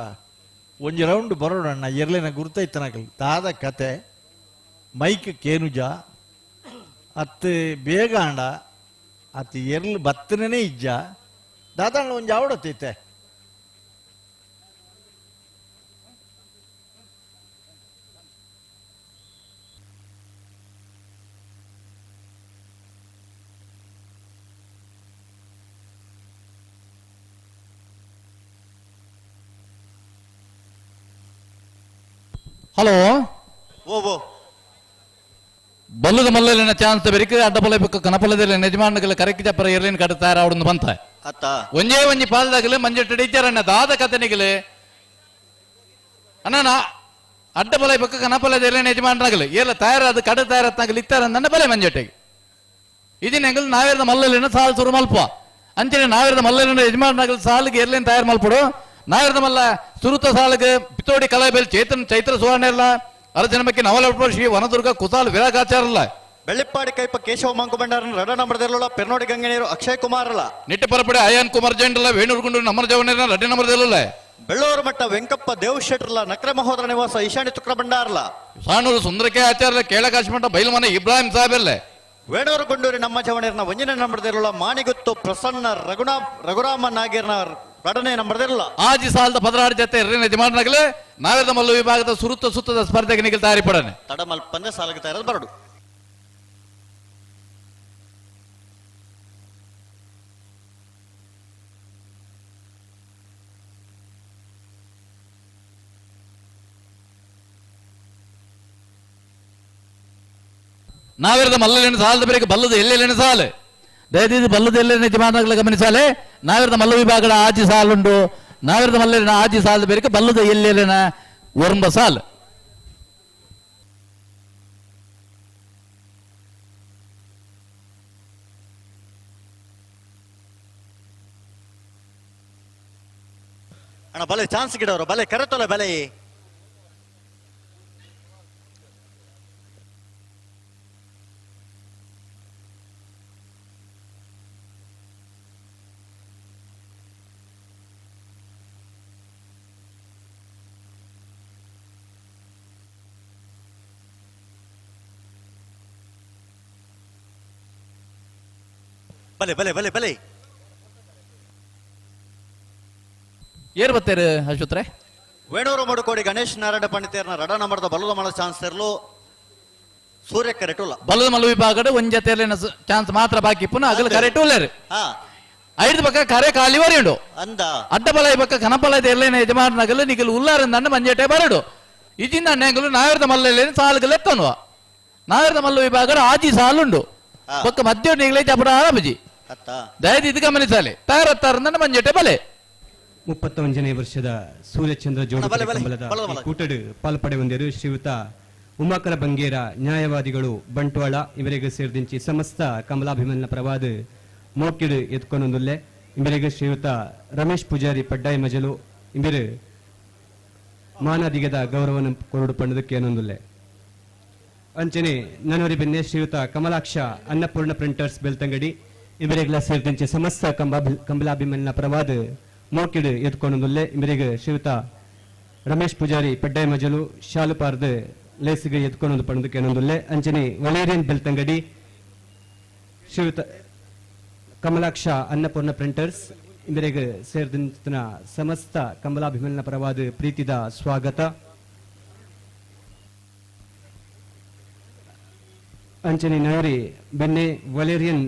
ಒಂಜಿ ರೌಂಡ್ ಬರೋಣ ಎರ್ಲಿನ ಗುರ್ತೈತನಗಲ್ ದಾದ ಕತೆ ಮೈಕ್ ಕೇನುಜ ಅತ್ತು ಬೇಗ ಅಂಡ ಅತ್ತು ಎರ್ಲು ಬತ್ತನೇ ಇಜ್ಜ ದಾದ ಒಂಜಿ ಆವಡತ್ತೈತೆ ಹಲೋ ಓ ಬಲ್ಲುದ ಮಲ್ಲಲಿನ ಚಾನ್ಸ್ ಬೆರಿಕೆ ಅಡ್ಡಬಲ ಬೇಕು ಕನಪಲದಲ್ಲಿ ಯಜಮಾನಗಳ ಕರೆಕ್ಟ್ ಜಪ್ಪರ ಎರ್ಲಿನ ಕಟ್ತಾರ ಅವಡನ್ನು ಬಂತ ಅತ್ತ ಒಂಜೇ ಒಂಜಿ ಪಾಲದಾಗಲೇ ಮಂಜೆ ಟೀಚರ್ ದಾದ ಕಥೆನಿಗಲೆ ಅಣ್ಣ ಅಡ್ಡಬಲ ಬೇಕು ಕನಪಲದ ಎರ್ಲಿನ ಯಜಮಾನರಾಗಲಿ ಏಲ್ಲ ತಯಾರಾದ ಕಡೆ ತಯಾರತ್ನಾಗಲಿ ಇತ್ತಾರ ನನ್ನ ಬಲೆ ಮಂಜೆಟ್ಟಿಗೆ ಇದನ್ನ ನಾವೇರದ ಮಲ್ಲಲಿನ ಸಾಲು ಸುರು ಮಲ್ಪ ಅಂಚನೆ ನಾವೇರದ ಮಲ್ಲಲಿನ ಯಜಮಾನರಾಗಲಿ ಸಾಲಿಗೆ ಎರ್ಲಿನ ತಯಾರು ಮಲ್ಪಡು ನಾಗರದ ಮಲ್ಲ ಸುರುತ ಸಾಲಗೆ ಪಿತೋಡಿ ಕಲಾಬೇಲ್ ಚೇತನ್ ಚೈತ್ರ ಸುವರ್ಣಲ್ಲ ಅರಜನಮಕ್ಕೆ ನವಲ ಶ್ರೀ ವನದುರ್ಗ ಕುಸಾಲ್ ವಿರಾಗಾಚಾರಲ್ಲ ಬೆಳ್ಳಿಪ್ಪಾಡಿ ಕೈಪ ಕೇಶವ ಮಂಕು ಭಂಡಾರನ ರಡ ನಂಬರ್ದಲ್ಲ ಪೆರ್ನೋಡಿ ಗಂಗನೀರು ಅಕ್ಷಯ್ ಕುಮಾರ್ ಅಲ್ಲ ನಿಟ್ಟೆ ಪರಪಡೆ ಅಯಾನ್ ಕುಮಾರ್ ಜೈಂಡಲ್ಲ ವೇಣೂರುಗುಂಡು ನಮ್ಮರ ಜವನೇರ ರಡ್ಡೆ ನಂಬರ್ದಲ್ಲ ಬೆಳ್ಳೂರು ಮಟ್ಟ ವೆಂಕಪ್ಪ ದೇವ್ ಶೆಟ್ರಲ್ಲ ನಕ್ರೆ ಮಹೋದರ ನಿವಾಸ ಈಶಾನ್ಯ ತುಕ್ರ ಭಂಡಾರಲ್ಲ ಸಾಣೂರು ಸುಂದರಕೆ ಆಚಾರ್ಯ ಕೇಳಕಾಶ ಮಠ ಬೈಲ್ಮನೆ ಇಬ್ರಾಹಿಂ ಸಾಹೇಬಲ್ಲೇ ವೇಣೂರು ಗುಂಡೂರಿ ನಮ್ಮ ಜವನೇರ್ನ ಒಂಜನೇ ನಂಬರ್ದಿರಲ್ಲ ಮಾಣಿಗುತ್ತು ಪ್ರಸನ್ನ ರಘುರಾಮ ನಾಗೇರ್ನ ರಡನೇ ನಂಬರ್ದಿರಲ್ಲ ಆಜಿ ಸಾಲದ ಪದರಾಡಿ ಜೊತೆ ಎರ್ರಿನ ಯಜಮಾನನಾಗಲೇ ನಾಗರದ ಮಲ್ಲು ವಿಭಾಗದ ಸುತ್ತದ ಸ್ಪರ್ಧೆಗೆ ನಿಖಿಲ್ ತಯಾರಿ ಪಡನೆ ತಡಮಲ್ ಪಂದ್ಯ ಸಾಲಕ್ಕೆ ತಯಾರದು ಬರಡು ನಾವಿರದ ಮಲ್ಲಲೆಣ್ಣೆ ಸಾಲದ ಬೇರೆ ಬಲ್ಲದ ಎಲ್ಲೆಲ್ಲೆಣ್ಣೆ ಸಾಲು ದಯದೀದು ಬಲ್ಲದ ಎಲ್ಲೆಣ್ಣೆ ಯಜಮಾನಗಳ ಗಮನಿಸಾಲೆ ನಾವಿರದ ಮಲ್ಲ ವಿಭಾಗದ ಆಜಿ ಸಾಲುಂಡು ನಾವಿರದ ಮಲ್ಲೆಣ್ಣ ಆಜಿ ಸಾಲದ ಬೇರೆ ಬಲ್ಲದ ಎಲ್ಲೆಲ್ಲೆನ ಒರಂಬ ಸಾಲು ಅಣ್ಣ ಬಲೆ ಚಾನ್ಸ್ ಗಿಡವರು ಬಲೆ ಕರೆತೋಲೆ ಬಲೆ ಬಲೆ ಬಲೆ ಬಲೆ ಬಲೆ ಏರ್ ಬತ್ತೇರು ಅಶ್ವತ್ರೆ ವೇಣೂರು ಮಡುಕೋಡಿ ಗಣೇಶ್ ನಾರಾಯಣ ಪಂಡಿತರ್ನ ರಡ ನಂಬರ್ದ ಬಲ್ಲದ ಮಳ ಚಾನ್ಸ್ ತೆರಲು ಸೂರ್ಯ ಕರೆಟುಲ್ಲ ಬಲ್ಲದ ಮಲ್ಲ ವಿಭಾಗದ ಒಂಜ ತೆರಲಿನ ಚಾನ್ಸ್ ಮಾತ್ರ ಬಾಕಿ ಪುನಃ ಅಗಲ ಕರೆಟುಲ್ಲೇರು ಐದು ಪಕ್ಕ ಕರೆ ಖಾಲಿ ವರೆಯುಂಡು ಅಂದ ಅಡ್ಡಬಲ ಪಕ್ಕ ಕನಪಲ ತೆರಲಿನ ಯಜಮಾನಗಲು ನಿಖಿಲ್ ಉಲ್ಲಾರಂದ ಮಂಜೆಟೆ ಬರಡು ಇಜಿಂದ ಅಣ್ಣೆಂಗಲು ನಾಗರದ ಮಲ್ಲ ಸಾಲುಗಳು ಎತ್ತನ್ನುವ ನಾಗರದ ಮಲ್ಲ ವಿಭಾಗದ ಆಜಿ ಸಾಲುಂಡು ಪಕ್ಕ ಮಧ್ಯ ನಿಗಲೇ ಚಪಡ ಆರಂಭಜಿ ದಯದಿ ಇದು ಗಮನಿಸಲಿ ತಯಾರತ್ತಾರಂದ ಮಂಜೆಟೆ ಬಲೆ 31ನೇ ವರ್ಷದ ಸೂರ್ಯಚಂದ್ರ ಜೋಡುಕರೆ ಕಂಬಳದ ಈ ಕೂಟಡು ಪಾಲ್ಪಡೆ ಹೊಂದಿರು ಶ್ರೀಯುತ ಉಮಾಕರ ಬಂಗೇರ ನ್ಯಾಯವಾದಿಗಳು ಬಂಟ್ವಾಳ ಇವರಿಗೆ ಸೇರಿದಂತೆ ಸಮಸ್ತ ಕಮಲಾಭಿಮನ್ಯ ಪ್ರವಾದ ಮೋಕಿಡು ಎತ್ಕೊಂಡೊಂದುಲ್ಲೆ ಇವರಿಗೆ ಶ್ರೀಯುತ ರಮೇಶ್ ಪೂಜಾರಿ ಪಡ್ಡಾಯಿ ಮಜಲು ಇವರು ಮಾನದಿಗದ ಗೌರವವನ್ನು ಕೊರಡು ಪಂಡದಕ್ಕೆ ಏನೊಂದುಲ್ಲೆ ಅಂಚನೆ ನನ್ನವರಿ ಬೆನ್ನೆ ಶ್ರೀಯುತ ಕಮಲಾಕ್ಷ ಅನ್ನಪೂರ್ಣ ಪ್ರಿಂಟರ್ಸ್ ಬೆಳ್ತಂಗಡಿ ಇವರಿಗೆಲ್ಲ ಸೇರಿದಂತೆ ಸಮಸ್ತ ಕಮಲಾಭಿಮನ್ಯ ಪ್ರವಾದ ಮೋಕಿಡು ಎತ್ಕೊಂಡೊಂದುಲ್ಲೆ ಇವರಿಗೆ ಶ್ರೀಯುತ ರಮೇಶ್ ಪೂಜಾರಿ ಪಡ್ಡಾಯಿ ಮಜಲು ಶಾಲುಪಾರ್ದ ಲೇಸಿಗೆ ಎತ್ಕೊಂಡೊಂದು ಪಣದಕ್ಕೆ ಏನೊಂದುಲ್ಲೆ ಅಂಚನೆ ವಲೇರಿಯನ್ ಬೆಳ್ತಂಗಡಿ ಶ್ರೀಯುತ ಕಮಲಾಕ್ಷ ಅನ್ನಪೂರ್ಣ ಪ್ರಿಂಟರ್ಸ್ ಇವರಿಗೆ ಸೇರಿದಂತ ಸಮಸ್ತ ಕಮಲಾಭಿಮನ್ಯ ಪರವಾದ ಪ್ರೀತಿದ ಸ್ವಾಗತ ಅಂಚನೆ ನವರಿ ಬೆನ್ನೆ ವಲೇರಿಯನ್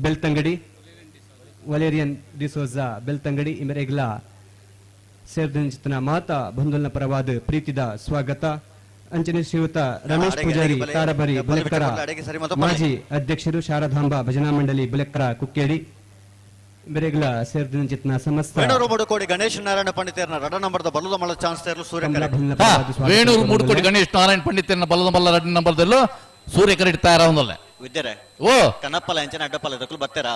ಬೆಳ್ತಂಗಡಿ ವಲೇರಿಯನ್ ಡಿಸೋಜಾ ಬೆಳ್ತಂಗಡಿ ಇವರೆಲ್ಲ ಸೇರಿದಂಚಿತನ ಮಾತಾ ಬಂಧುಲ್ನ ಪರವಾದ ಪ್ರೀತಿದ ಸ್ವಾಗತ ಅಂಚನೆ ಶ್ರೀಯುತ ರಮೇಶ್ ಪೂಜಾರಿ ತಾರಬರಿ ಬುಲೆಕ್ಕರ ಮಾಜಿ ಅಧ್ಯಕ್ಷರು ಶಾರದಾಂಬ ಭಜನಾ ಮಂಡಳಿ ಬುಲೆಕ್ಕರ ಕುಕ್ಕೇಡಿ ಇವರೆಲ್ಲ ಸೇರಿದಂಚಿತನ ಸಮಸ್ತ ವೇಣೂರು ಮೂಡುಕೋಡಿ ಗಣೇಶ್ ನಾರಾಯಣ ಪಂಡಿತರ್ನ ರಡ ನಂಬರ್ದ ಬಲ್ಲದ ಮಳ ಚಾನ್ಸ್ ತೆರಲು ಸೂರ್ಯ ವೇಣೂರು ಮೂಡುಕೋಡಿ ಗಣೇಶ್ ನಾರಾಯಣ ಪಂಡಿತರ್ನ ಬಲ್ಲದ ಮಲ್ಲ ರಡ್ಡ ನಂಬರ್ದಲ್ಲೂ ಸೂರ್ಯ ಕರೆಟ್ ತಯಾರ ಒಂದಲ್ಲ ವಿದ್ಯರೆ ಓ ಕನಪ್ಪಲ ಎಂಚನ ಅಡ್ಡಪ್ಪಲ ಇದಕ್ಕೂ ಬರ್ತಾರಾ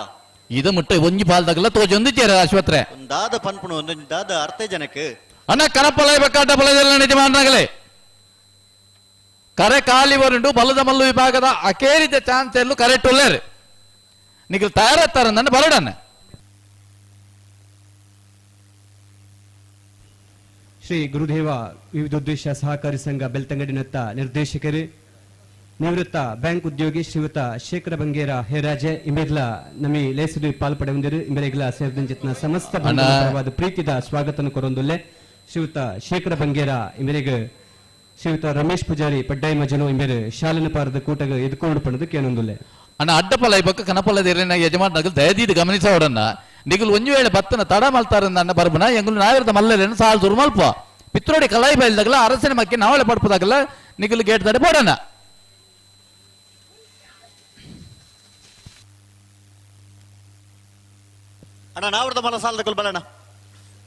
ಇದು ಮುಟ್ಟ ಒಂಜಿ ಪಾಲ್ದಾಗಲ್ಲ ತೋಜೊಂದಿದ್ದೇರ ಆಶ್ವತ್ರೆ ಒಂದಾದ ಪನ್ಪುಣ ಒಂದಾದ ಅರ್ಥ ಜನಕ್ಕೆ ಅಣ್ಣ ಕನಪಲ ಬೇಕಾಟಪಲದಲ್ಲ ನಿಜಮಾನಾಗಲೇ ಕರೆ ಖಾಲಿ ಬರುಂಡು ಬಲ್ಲದ ಮಲ್ಲು ವಿಭಾಗದ ಅಕೇರಿದ ಚಾನ್ಸ್ ಎಲ್ಲೂ ಕರೆಕ್ಟ್ ಒಳ್ಳೆರು ನಿಖಿಲ್ ತಯಾರತ್ತಾರ ನನ್ನ ಬರಡನ್ನ ಶ್ರೀ ಗುರುದೇವ ವಿವಿಧೋದ್ದೇಶ ಸಹಕಾರಿ ಸಂಘ ಬೆಳ್ತಂಗಡಿನತ್ತ ನಿರ್ದೇಶಕರು ನಿವೃತ್ತ ಬ್ಯಾಂಕ್ ಉದ್ಯೋಗಿ ಶ್ರೀಯುತ ಶೇಖರ ಬಂಗೇರ ಹೇರಾಜೆ ಇಮೆರ್ಲ ನಮಿ ಲೇಸುದು ಪಾಲ್ಪಡೆ ಹೊಂದಿರು ಇಮೆರೆಗ್ಲ ಸೇರಿದಂಚಿತ್ನ ಸಮಸ್ತ ಬಂಧುವಾದ ಪ್ರೀತಿದ ಸ್ವಾಗತನ ಕೊರೊಂದುಲ್ಲೆ ಶ್ರೀಯುತ ಶೇಖರ ಬಂಗೇರ ಇಮೆರೆಗೆ ಶ್ರೀಯುತ ರಮೇಶ್ ಪೂಜಾರಿ ಪಡ್ಡಾಯಿ ಮಜನು ಇಮೆರೆ ಶಾಲನ ಪಾರದ ಕೂಟಗ ಎದ್ಕೊಂಡು ಪಣದು ಕೇನೊಂದುಲ್ಲೆ ಅಣ್ಣ ಅಡ್ಡಪಲ ಪಕ್ಕ ಕನಪಲದ ಯಜಮಾನಗಳು ದಯದೀದು ಗಮನಿಸೋಡನ್ನ ನಿಗಲು ಒಂಜು ವೇಳೆ ಬತ್ತನ ತಡ ಮಲ್ತಾರಂದ ಅನ್ನ ಬರ್ಬನ ಎಂಗುಲು ನಾವಿರದ ಮಲ್ಲೆರನ್ನು ಸಾಲ್ ಸುರು ಮಲ್ಪ ಪಿತ್ರೋಡಿ ಕಲಾಯಿ ಬಯಲ್ದಾಗಲ ಅರಸಿನ ಮಕ್ಕೆ ನಾವಳೆ ಪಡ್ಪದಾಗಲ್ಲ ನಿಗಲು ಗೇಟ್ ತಡೆ ಬೋಡಣ್ಣ ಅಣ್ಣ ನಾವ್ರದ ಮಲ ಸಾಲದಕ್ಕಲು ಬಲಣ್ಣ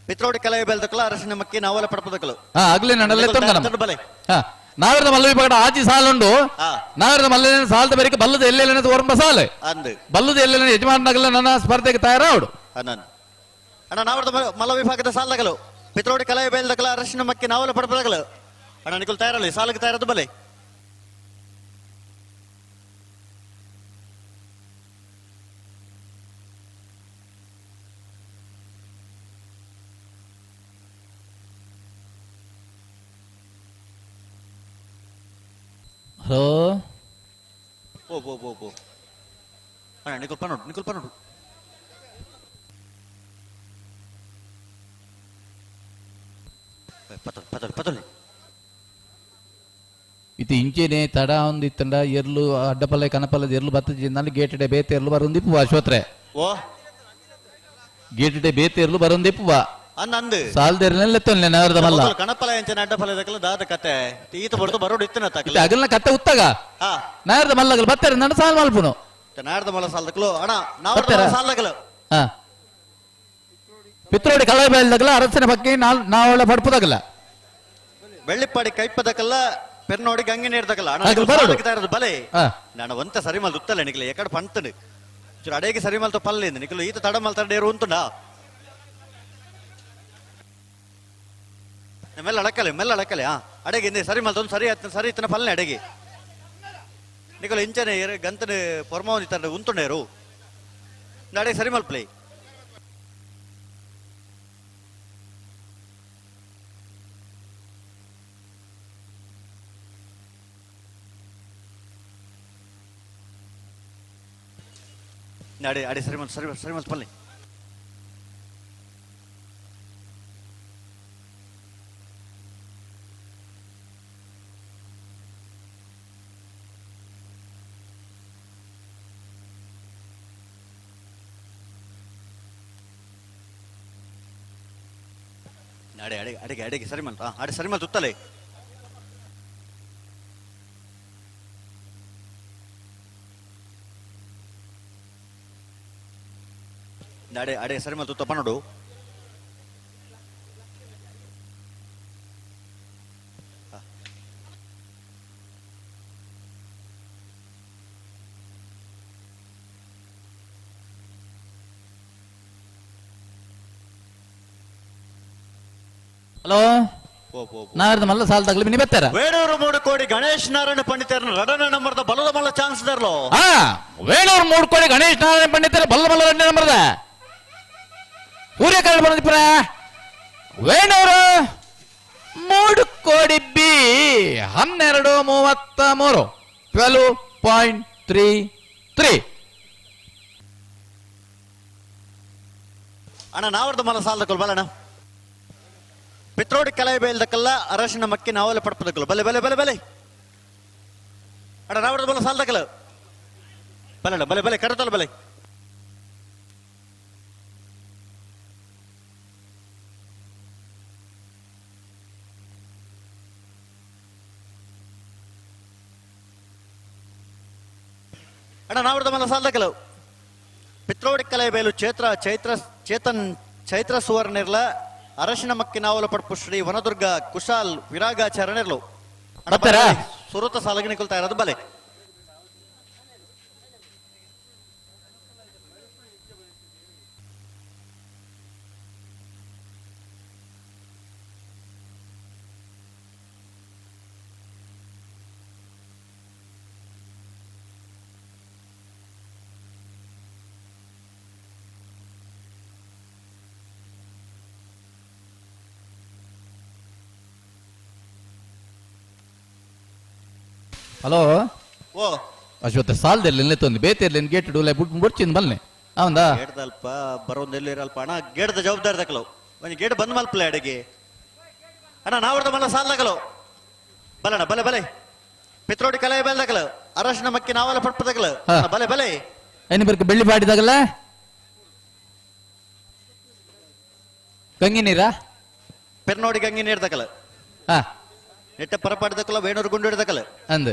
ಪಿತ್ರೋಡಿ ಕಲಾಯಿ ಬೆಲ್ದಕ್ಕಲ ಅರಸಿನ ಮಕ್ಕೆ ನಾವಲೆ ಪಡ್ಪದಕ್ಕಲು ಆಗ್ಲೇ ನನ್ನಲ್ಲೇ ತಂಗನ ನಾವಿರದ ಮಲ್ಲ ವಿಭಾಗದ ಆಜಿ ಸಾಲುಂಡು ನಾವಿರದ ಮಲ್ಲ ಸಾಲದ ಬೇರೆ ಬಲ್ಲದ ಎಲ್ಲೆಲ್ಲ ಒರಂಬ ಸಾಲು ಬಲ್ಲದ ಎಲ್ಲೆಲ್ಲ ಯಜಮಾನಗಲ್ಲ ನನ್ನ ಸ್ಪರ್ಧೆಗೆ ತಯಾರಾವಡು ಅಣ್ಣ ನಾವ್ರದ ಮಲ್ಲ ವಿಭಾಗದ ಸಾಲದಗಲು ಪಿತ್ರೋಡಿ ಕಲಾಯ ಬಯಲ್ದಕಲ ಅರಶಿನ ಮಕ್ಕಿ ನಾವಲ ಪಡಪದಕಲ ಅಣ್ಣ ನಿಕಲ್ ತಯಾರಲ್ಲಿ ಸಾಲಕ್ಕೆ ತಯಾರದು ಬಲೆ ಹಲೋ ಓ ಅಣ್ಣ ನಿಕಲ್ ಪನ್ನೋಡು ಪತಲಿ ಇದು ಇಂಚೆನೆ ತಡ ಒಂದಿತ್ತಂಡ ಎರ್ಲು ಅಡ್ಡಪಲ್ಲೆ ಕನಪಲ್ಲದ ಎರ್ಲು ಬತ್ತಜಿಂದಲ್ಲಿ ಗೇಟಡೆ ಬೇತೆ ಎರ್ಲು ಬರೊಂದಿಪ್ಪು ಅಶ್ವತ್ರೆ ಓ ಗೇಟಡೆ ಬೇತೆ ಎರ್ಲು ಬರೊಂದಿಪ್ಪು ಅಂದ್ ಸಾಲ್ದೇರ್ನೆಲ್ಲೆತ್ತೊನ್ಲೆ ನಗರದ ಮಲ್ಲ ಕಣಪಲ ಎಂಚನ ಅಡ್ಡಪಲದಕಲ ದಾದ ಕತೆ ಈತ ಬಡ್ದು ಬರೋಡು ಇತ್ತನ ತಕಲ ಅಗಲ್ನ ಕತ್ತೆ ಉತ್ತಗ ಹಾ ನಗರದ ಮಲ್ಲಗಲ್ ಬತ್ತಾರೆ ನನ್ನ ಸಾಲ್ ಮಲ್ಪುನು ನಾಡ್ದ ಮಲ್ಲ ಸಾಲದಕಲು ಅಣ್ಣ ನಾವು ಸಾಲದಕಲು ಹಾ ಪಿತ್ರೋಡಿ ಕಳೆ ಬಯಲ್ದಗಲ ಅರಸನ ಬಗ್ಗೆ ನಾವಳ ಪಡ್ಪುದಾಗಲ್ಲ ಬೆಳ್ಳಿಪ್ಪಾಡಿ ಕೈಪದಕಲ್ಲ ಪೆರ್ನೋಡಿ ಗಂಗೆ ನೀರ್ದಕಲ್ಲ ಅಗಲ್ ಬರೋಡು. ಅಣ್ಣ ಬಲೆ ನಾನು ಒಂತ ಸರಿ ಮಲ್ ಉತ್ತಲ್ಲ ನಿಕ್ಲೆ ಎಕಡೆ ಪಂತನು ಚೂರು ಅಡೆಗೆ ಸರಿ ಮಲ್ತ ಪಲ್ಲಿಂದ ನಿಕ್ಲು ಈತ ತಡ ಮಲ್ ತಡೇರು ಉಂಟುಂಡ ಮೆಲ್ಲ ಅಡಕಲೆ ಹಾ ಅಡೆಗೆ ಇಂದೆ ಸರಿ ಮಲ್ತ ಒಂದು ಸರಿ ಇತ್ತನ ಪಲ್ಲೆ ಅಡೆಗೆ ನಿಕಲು ಇಂಚನೆ ಗಂತನ ಪೊರ್ಮವನಿ ತರ ಉಂಟುಂಡೇರು ಅಡೆಗೆ ಸರಿ ಮಲ್ಪ್ಲೇ ಅಡೆ ಸರಿ ಮಲ್ ಪಲ್ಲೆ ಅಡೆಗೆ ಸರಿ ಮಲ್ ಅಡೆ ಸರಿ ಮಲ್ ತುತ್ತಲೆ ಅಡೆ ಸರಿ ಮಲ್ ತುತ್ತ ಪನ್ನೋಡು ಹಲೋ ನಗರದ ಮಲ್ಲ ಸಾಲ್ ತಗಲಿ ಬಿನಿ ಬತ್ತಾರ ವೇಣೂರು 3 ಕೋಟಿ ಗಣೇಶ್ ನಾರಾಯಣ ಪಂಡಿತರ ರಡನ ನಂಬರ್ದ ಬಲದ ಮಲ್ಲ ಚಾನ್ಸ್ ದರ್ಲೋ ವೇಣೂರು 3 ಕೋಟಿ ಗಣೇಶ್ ನಾರಾಯಣ ಪಂಡಿತರ ಬಲ್ಲ ಮಲ್ಲ ರಡ್ಡ ನಂಬರ್ದ ಸೂರ್ಯಕಾಂತ್ ಬಂದಿಪ್ಪರ ವೇಣೂರು 3 ಕೋಟಿ ಬಿ 1233 12.33 ಅಣ್ಣ ನಾವರ್ದ ಮಲ್ಲ ಸಾಲ್ ತಗೊಳ್ ಬಲಣ್ಣ ಪಿತ್ರೋಡಿ ಕಲಾಯ ಬಯಲ್ದಕ್ಕಲ್ಲ ಅರಶಿನ ಮಕ್ಕಿ ನಾವಲ್ಲ ಪಡ್ಪದಕ್ಕಲ್ಲ ಬಲೆ ಬಲೆ ಬಲೆ ಬಲೆ ಅಡ ನಾವರ್ದ ಬಲ ಸಾಲ್ದಕ್ಕಲ್ಲ ಬಲೆ ಬಲೆ ಬಲೆ ಕರತಲ್ಲ ಬಲೆ ಅಡ ನಾವರ್ದ ಮಲ್ಲ ಸಾಲ್ದಕ್ಕಲ್ಲ ಪಿತ್ರೋಡಿ ಕಲಾಯ ಬಯಲು ಚೈತ್ರ ಸುವರ್ಣಿರ್ಲ ಅರಶಿನ ಮಕ್ಕಿ ನಾವಲ ಪಡ್ಪು ಶ್ರೀ ವನದುರ್ಗ ಕುಶಾಲ್ ವಿರಾಗಾಚಾರ್ಯರ್ಲು ಸುರತ ಸಾಲಗಿ ನಿಕೊಳ್ತಾ ಇರೋದು ಬಲೆ ಹಲೋ ಓ ಅಶ್ವತ್ಥ ಸಾಲ್ದೆಲ್ಲ ತೊಂದು ಬೇತಿರ್ಲಿ ಗೇಟ್ ಡೂಲೆ ಬುಡ್ಚಿಂದ ಬಲ್ನೆ ಅವಂದ ಗೇಟ್ದಲ್ಪ ಬರೋದೆಲ್ಲಿ ಇರಲ್ಪ ಅಣ್ಣ ಗೇಟ್ದ ಜವಾಬ್ದಾರಿ ತಕಲೋ ಒಂದು ಗೇಟ್ ಬಂದ್ ಮಲ್ಪಲೆ ಅಡಿಗೆ ಅಣ್ಣ ನಾವರ್ದ ಮಲ್ಲ ಸಾಲ್ ತಕಲೋ ಬಲಣ್ಣ ಬಲೆ ಬಲೆ ಪಿತ್ರೋಡಿ ಕಲಾಯ ಬೆಲ್ ತಕಲ ಅರಶಿನ ಮಕ್ಕಿ ನಾವಲ್ಲ ಪಡ್ಪ ತಕಲ ಬಲೆ ಬಲೆ ಏನು ಬರ್ಕ ಬೆಳ್ಳಿ ಪಾಡಿದಾಗಲ್ಲ ಗಂಗಿ ನೀರಾ ಪೆರ್ನೋಡಿ ಗಂಗಿ ನೀರ್ ತಕಲ ನೆಟ್ಟ ಪರಪಾಡ್ದಕ್ಕಲ್ಲ ವೇಣೂರು ಗುಂಡು ಹಿಡ್ದಕ್ಕಲ್ಲ ಅಂದ್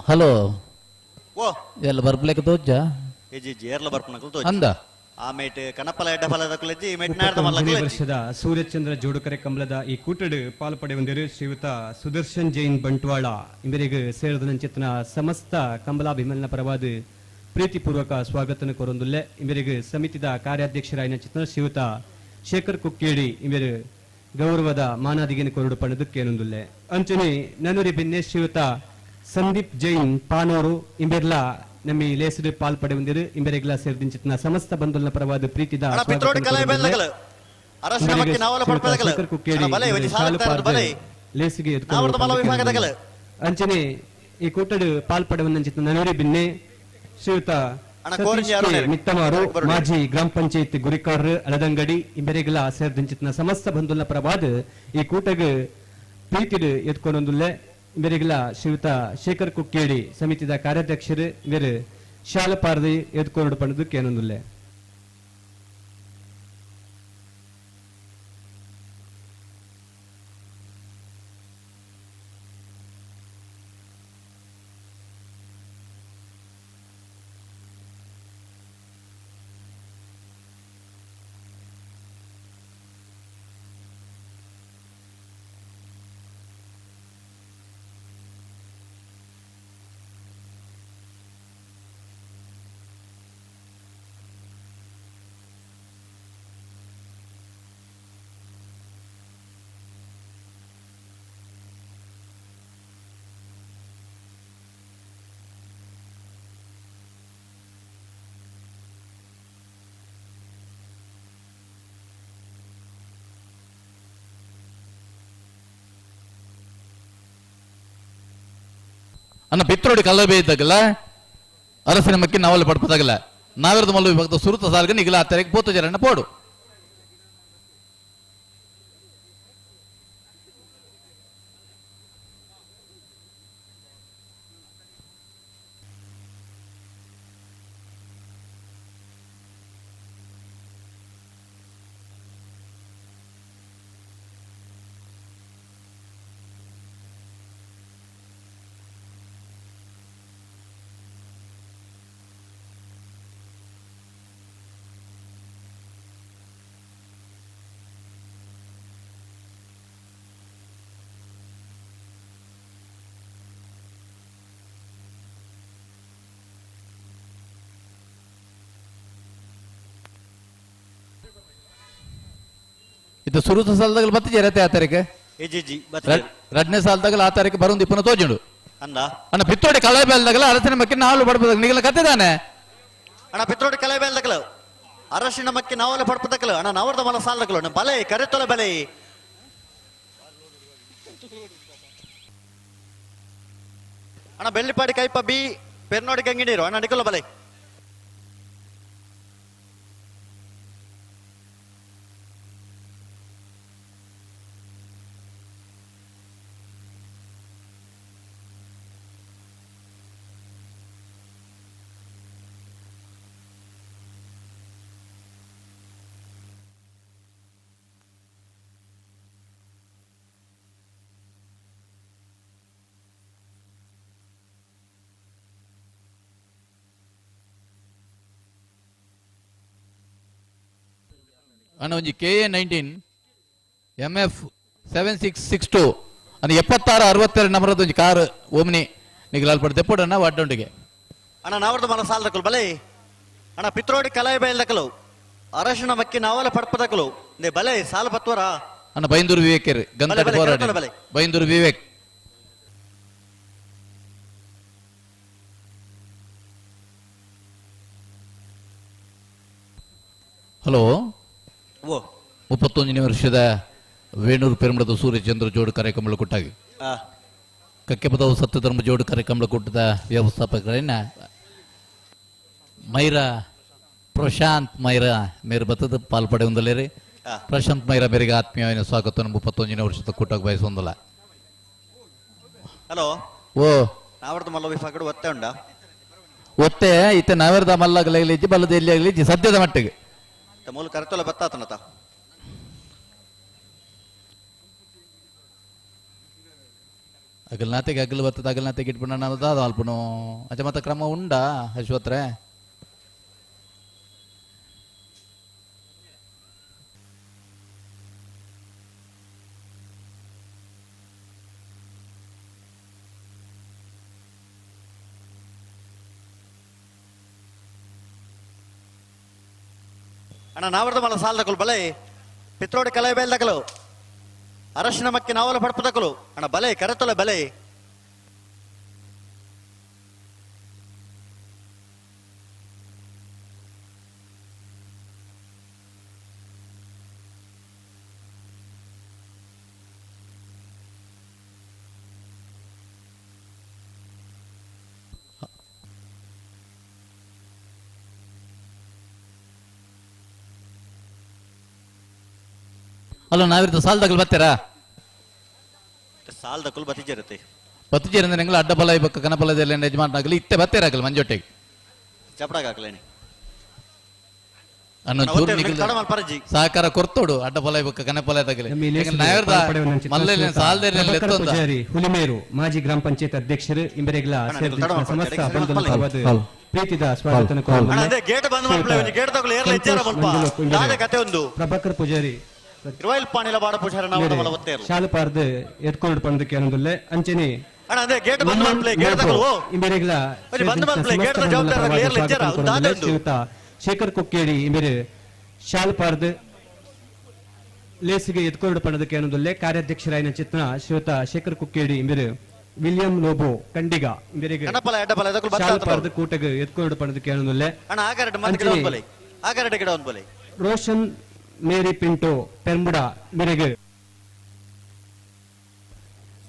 ಹಲೋ ಓ ಎಲ್ಲ ಬರ್ಬ್ಲೇಕ ತೋಜ್ಜ ಎಜಿ ಜೇರ್ಲ ಬರ್ಪನಕಲ್ ಅಂದ ಆಮೇಟ್ ಕನಪಲ ಎಡ್ಡ ಫಲದ ಕುಲಜಿ ಮೇಟ್ ನಾಡ್ದ 21ನೇ ಮಲ್ಲ ವರ್ಷದ ಸೂರ್ಯಚಂದ್ರ ಜೋಡುಕರೆ ಕಂಬಳದ ಈ ಕೂಟಡ್ ಪಾಲ್ಪಡೆಯೊಂದಿರು ಶ್ರೀಯುತ ಸುದರ್ಶನ್ ಜೈನ್ ಬಂಟ್ವಾಳ ಇಂಬರಿಗೆ ಸೇರಿದ ನಂಚಿತನ ಸಮಸ್ತ ಕಂಬಲಾಭಿಮಲ್ನ ಪರವಾದ ಪ್ರೀತಿಪೂರ್ವಕ ಸ್ವಾಗತನ ಕೊರೊಂದುಲ್ಲೆ ಇಂಬರಿಗೆ ಸಮಿತಿದ ಕಾರ್ಯಾಧ್ಯಕ್ಷರಾಯಿನ ಚಿತ್ರ ಶ್ರೀಯುತ ಶೇಖರ್ ಕುಕ್ಕೇಡಿ ಇಂಬರು ಗೌರವದ ಮಾನಾದಿಗೆನ ಕೊರಡು ಪಣದಕ್ಕೇನೊಂದುಲ್ಲೆ ಅಂಚನೆ ನನ್ನೂರಿ ಬಿನ್ನೆ ಶ್ರೀಯುತ ಸಂದೀಪ್ ಜೈನ್ ಪಾನೋರು ಇಂಬೆರ್ಲಾ ನಮ್ಮಿ ಲೇಸರು ಪಾಲ್ಪಡೆ ಹೊಂದಿರು ಇಂಬೆರೆಗ್ಲ ಸೇರಿದಿಂಚಿನ ಸಮಸ್ತ ಬಂಧುಲ್ನ ಪರವಾದ ಪ್ರೀತಿದ ಲೇಸಿಗೆ ಅಂಚನೆ ಈ ಕೂಟಡು ಪಾಲ್ಪಡೆ ಹೊಂದಿನ ನನ್ನೂರಿ ಬಿನ್ನೆ ಶ್ರೀಯುತ ಮಿತ್ತಮಾರು ಮಾಜಿ ಗ್ರಾಮ ಪಂಚಾಯತ್ ಗುರಿಕಾರ್ ಅಳದಂಗಡಿ ಇಂಬೆರೆಗ್ಲ ಸೇರಿದಿಂಚಿನ ಸಮಸ್ತ ಬಂಧುಲ್ನ ಪರವಾದ ಈ ಕೂಟಗ ಪ್ರೀತಿಡು ಎತ್ಕೊಂಡೊಂದುಲ್ಲೆ ಇವರಿಗೆಲ್ಲ ಶ್ರೀಯುತ ಶೇಖರ್ ಕುಕ್ಕೇಡಿ ಸಮಿತಿದ ಕಾರ್ಯಾಧ್ಯಕ್ಷರು ಇವರು ಶಾಲಪಾರದಿ ಎದ್ಕೊಂಡು ಪಡೆದಕ್ಕೆ ಏನೊಂದಿಲ್ಲ ಅನ್ನ ಪಿತ್ರೋಡಿ ಕಲ್ಲಬೇ ಇದ್ದಾಗಲ್ಲ ಅರಸಿನ ಮಕ್ಕಿ ನಾವಲ್ಲಿ ಪಡ್ಪದಾಗಲ್ಲ ನಾವಿರದ ಮಲ್ಲ ವಿಭಾಗದ ಸುರುತ ಸಾಲ್ಗ ನಿಗಲ ಆತರಿಗೆ ಪೋತು ಜರಣ್ಣ ಪೋಡು ಇದು ಸುರುತ ಸಾಲದಾಗ ಬತ್ತಿಜೆ ರತೆ ಆ ತಾರೀಕು ಎರಡನೇ ಸಾಲದಾಗ ಆ ತಾರೀಕು ಬರೋದು ಇಪ್ಪನ ತೋಜುಂಡು ಅಣ್ಣ ಪಿತ್ತೋಡಿ ಕಳೆ ಬೇಲ್ದಾಗಲ್ಲ ಅರಸಿನ ಮಕ್ಕಿ ನಾವಲು ಪಡ್ಪದಾಗ ನಿಗಲ ಕತ್ತಿದಾನೆ ಅಣ್ಣ ಪಿತ್ರೋಡಿ ಕಲೆ ಬೇಲ್ದಕಲು ಅರಸಿನ ಮಕ್ಕಿ ನಾವಲ್ಲ ಪಡ್ಪದಕಲು ಅಣ್ಣ ನಾವರ್ದ ಮಲ ಸಾಲದಕಲು ಅಣ್ಣ ಬಲೆ ಕರೆತೊಲ ಬಲೆ ಅಣ್ಣ ಬೆಳ್ಳಿಪಾಡಿ ಕೈಪ ಬಿ ಪೆರ್ನೋಡಿ ಗಂಗಿನೀರು ಅಣ್ಣ ಅಡಿಕೊಲ್ಲ ಬಲೆ ಅಣ್ಣ ಒಂಜಿ KA-19 MF 7662 ಅನ್ನ 7662 ನಂಬರದ ಒಂಜಿ ಕಾರ್ ಓಮ್ನಿ ನಿಗಲ ಅಲ್ಪಡ ತೆಪ್ಪಡಣ್ಣ ವಾಡ್ಡೊಂಡಿಗೆ ಅಣ್ಣ ನಾವರ್ದ ಮಲ ಸಾಲದಕಲು ಬಲೆ ಅಣ್ಣ ಪಿತ್ರೋಡಿ ಕಲೆ ಬೇಲ್ದಕಲು ಅರಸಿನ ಮಕ್ಕಿ ನಾವಲ್ಲ ಪಡ್ಪದಕಲು ನೇ ಬಲೆ ಸಾಲ ಪತ್ವರ ಅಣ್ಣ ಬೈಂದೂರು ವಿವೇಕ್ ಗಂಗಟ ಹೋರಾಟ ಬೈಂದೂರು ವಿವೇಕ್ ಹಲೋ 31ನೇ ವರ್ಷದ ವೇಣೂರು ಪೆರುಮಡದ ಸೂರ್ಯಚಂದ್ರ ಜೋಡು ಕಾರ್ಯಕ್ರಮ ಕೊಟ್ಟಾಗಿ ಕಕ್ಕೆಪದವು ಸತ್ಯ ಧರ್ಮ ಜೋಡು ಕಾರ್ಯಕ್ರಮ ಕೊಟ್ಟದ ವ್ಯವಸ್ಥಾಪಕರನ್ನ ಮೈರಾ ಪ್ರಶಾಂತ್ ಮೈರಾ ಮೇರೆ ಬತ್ತದ ಪಾಲ್ಪಡೆ ಹೊಂದಲೇರಿ ಪ್ರಶಾಂತ್ ಮೈರಾ ಮೇರೆಗೆ ಆತ್ಮೀಯమైన ಸ್ವಾಗತ 31ನೇ ವರ್ಷದ ಕೂಟಕ್ಕೆ ಬಯಸೊಂದಲ್ಲ ಹಲೋ ಓ ನಾವರ್ದ ಮಲ್ಲ ವಿಫಾಗಡು ಒತ್ತೆ ಉಂಡ ಒತ್ತೆ ಇತ್ತೆ ನಾವರ್ದ ಮಲ್ಲಾಗಲಿಜ್ಜಿ ಬಲ್ಲದ ಎಲ್ಲಿ ಆಗಲಿ ಸದ್ಯದ ಮಟ್ಟಿಗೆ ಮೂಲ ಕರೆತೊಲ ಬತ್ತಾತನತ ಅಗಲ್ನಾತೆಗೆ ಅಗಲ್ ಬರ್ತದೆ ಅಗಲ್ನಾತೆಗೆ ಇಟ್ಬಿಡ ಅನ್ನೋದು ಅದು ಅಲ್ಪನು ಅಜ್ಜ ಮತ್ತೆ ಕ್ರಮ ಉಂಡಾ ಅಶ್ವತ್ರೆ ಅಣ್ಣ ನಾವರ್ದ ಮಲ ಸಾಲ ತಗೊಳ್ ಬಲೆ ಪಿತ್ರೋಡಿ ಕಲೆ ಬೇಲ್ ತಗಲು ಅರಶಿನ ಮಕ್ಕಿ ನಾವಲ ಪಡಪ ತಗಲು ಅಣ್ಣ ಬಲೆ ಕರೆತೊಲೆ ಬಲೆ ಅಲ್ಲ ನಾವಿರ್ತ ಸಾಲದಾಗಲ್ ಬರ್ತೀರಾ ಸಾಲ ತಗೊಳ್ ಬತ್ತಿಜೇರತ್ತೆ ಬತ್ತಿಜೇರಿಂದ ನಿಂಗಳ ಅಡ್ಡಬಲ ಇಬ್ಬಕ್ಕ ಕನಬಲದಲ್ಲಿ ಯಜಮಾನಾಗಲಿ ಇತ್ತೆ ಬತ್ತೀರಾಗಲ್ ಮಂಜೊಟ್ಟಿಗೆ ಚಪಡಾಗಲೇನಿ ಸಹಕಾರ ಕೊರ್ತೋಡು ಅಡ್ಡಬಲ ಇಬ್ಬಕ್ಕ ಕನಬಲದಾಗಲಿ ಮಲ್ಲೆಲ್ಲ ಸಾಲದಲ್ಲಿ ಪೂಜಾರಿ ಹುಲಿಮೇರು ಮಾಜಿ ಗ್ರಾಮ ಪಂಚಾಯತ್ ಅಧ್ಯಕ್ಷರು ಇಂಬರೆಗಳ ಸಮಸ್ತ ಬಂಧು ಪ್ರೀತಿದ ಸ್ವಾಗತ ಕತೆ ಒಂದು ಪ್ರಭಾಕರ್ ಪೂಜಾರಿ ಇರುವೈಲ್ ಪಾಣಿಲ ಬಾಡ ಪೂಜಾರ ನಾವು ಮಲ ಒತ್ತೇರು ಶಾಲು ಪಾರ್ದು ಎತ್ಕೊಂಡು ಪಂದಕ್ಕೆ ಅನ್ನೋದಿಲ್ಲ ಅಂಚನೆ ಅಣ್ಣ ಅದೇ ಗೇಟ್ ಬಂದ್ ಮಾಡ್ಲೇ ಗೇಟ್ ತಗೊಳ್ಳು ಇಂಬರೆಗಳ ಬಂದ್ ಮಾಡ್ಲೇ ಗೇಟ್ ಜವಾಬ್ದಾರ ಏರ್ಲ ಇಜ್ಜಾರ ಉಂದಾದೆ ಶ್ರೀಯುತ ಶೇಖರ್ ಕುಕ್ಕೇಡಿ ಇಂಬರೆ ಶಾಲು ಪಾರ್ದು ಲೇಸಿಗೆ ಎತ್ಕೊಂಡು ಪಂದಕ್ಕೆ ಅನ್ನೋದಿಲ್ಲ ಕಾರ್ಯಾಧ್ಯಕ್ಷರಾಯಿನ ಚಿತ್ರ ಶ್ರೀಯುತ ಶೇಖರ್ ಕುಕ್ಕೇಡಿ ಇಂಬರೆ ವಿಲಿಯಂ ಲೋಬೋ ಕಂಡಿಗ ಇಂಬರೆಗೆ ಶಾಲು ಪಾರ್ದು ಕೂಟಗೆ ಎತ್ಕೊಂಡು ಪಂದಕ್ಕೆ ಅನ್ನೋದಿಲ್ಲ ಅಣ್ಣ ಆಗರಡೆ ಮಂದಿ ಗಿಡ ಒಂದ್ ಬಲೆ ಆಗರಡೆ ಗಿಡ ಒಂದ್ ಬಲೆ ರೋಷನ್ ಮೇರಿ ಪಿಂಟೋ ಪೆರ್ಮುಡ ಮೇರೆಗೆ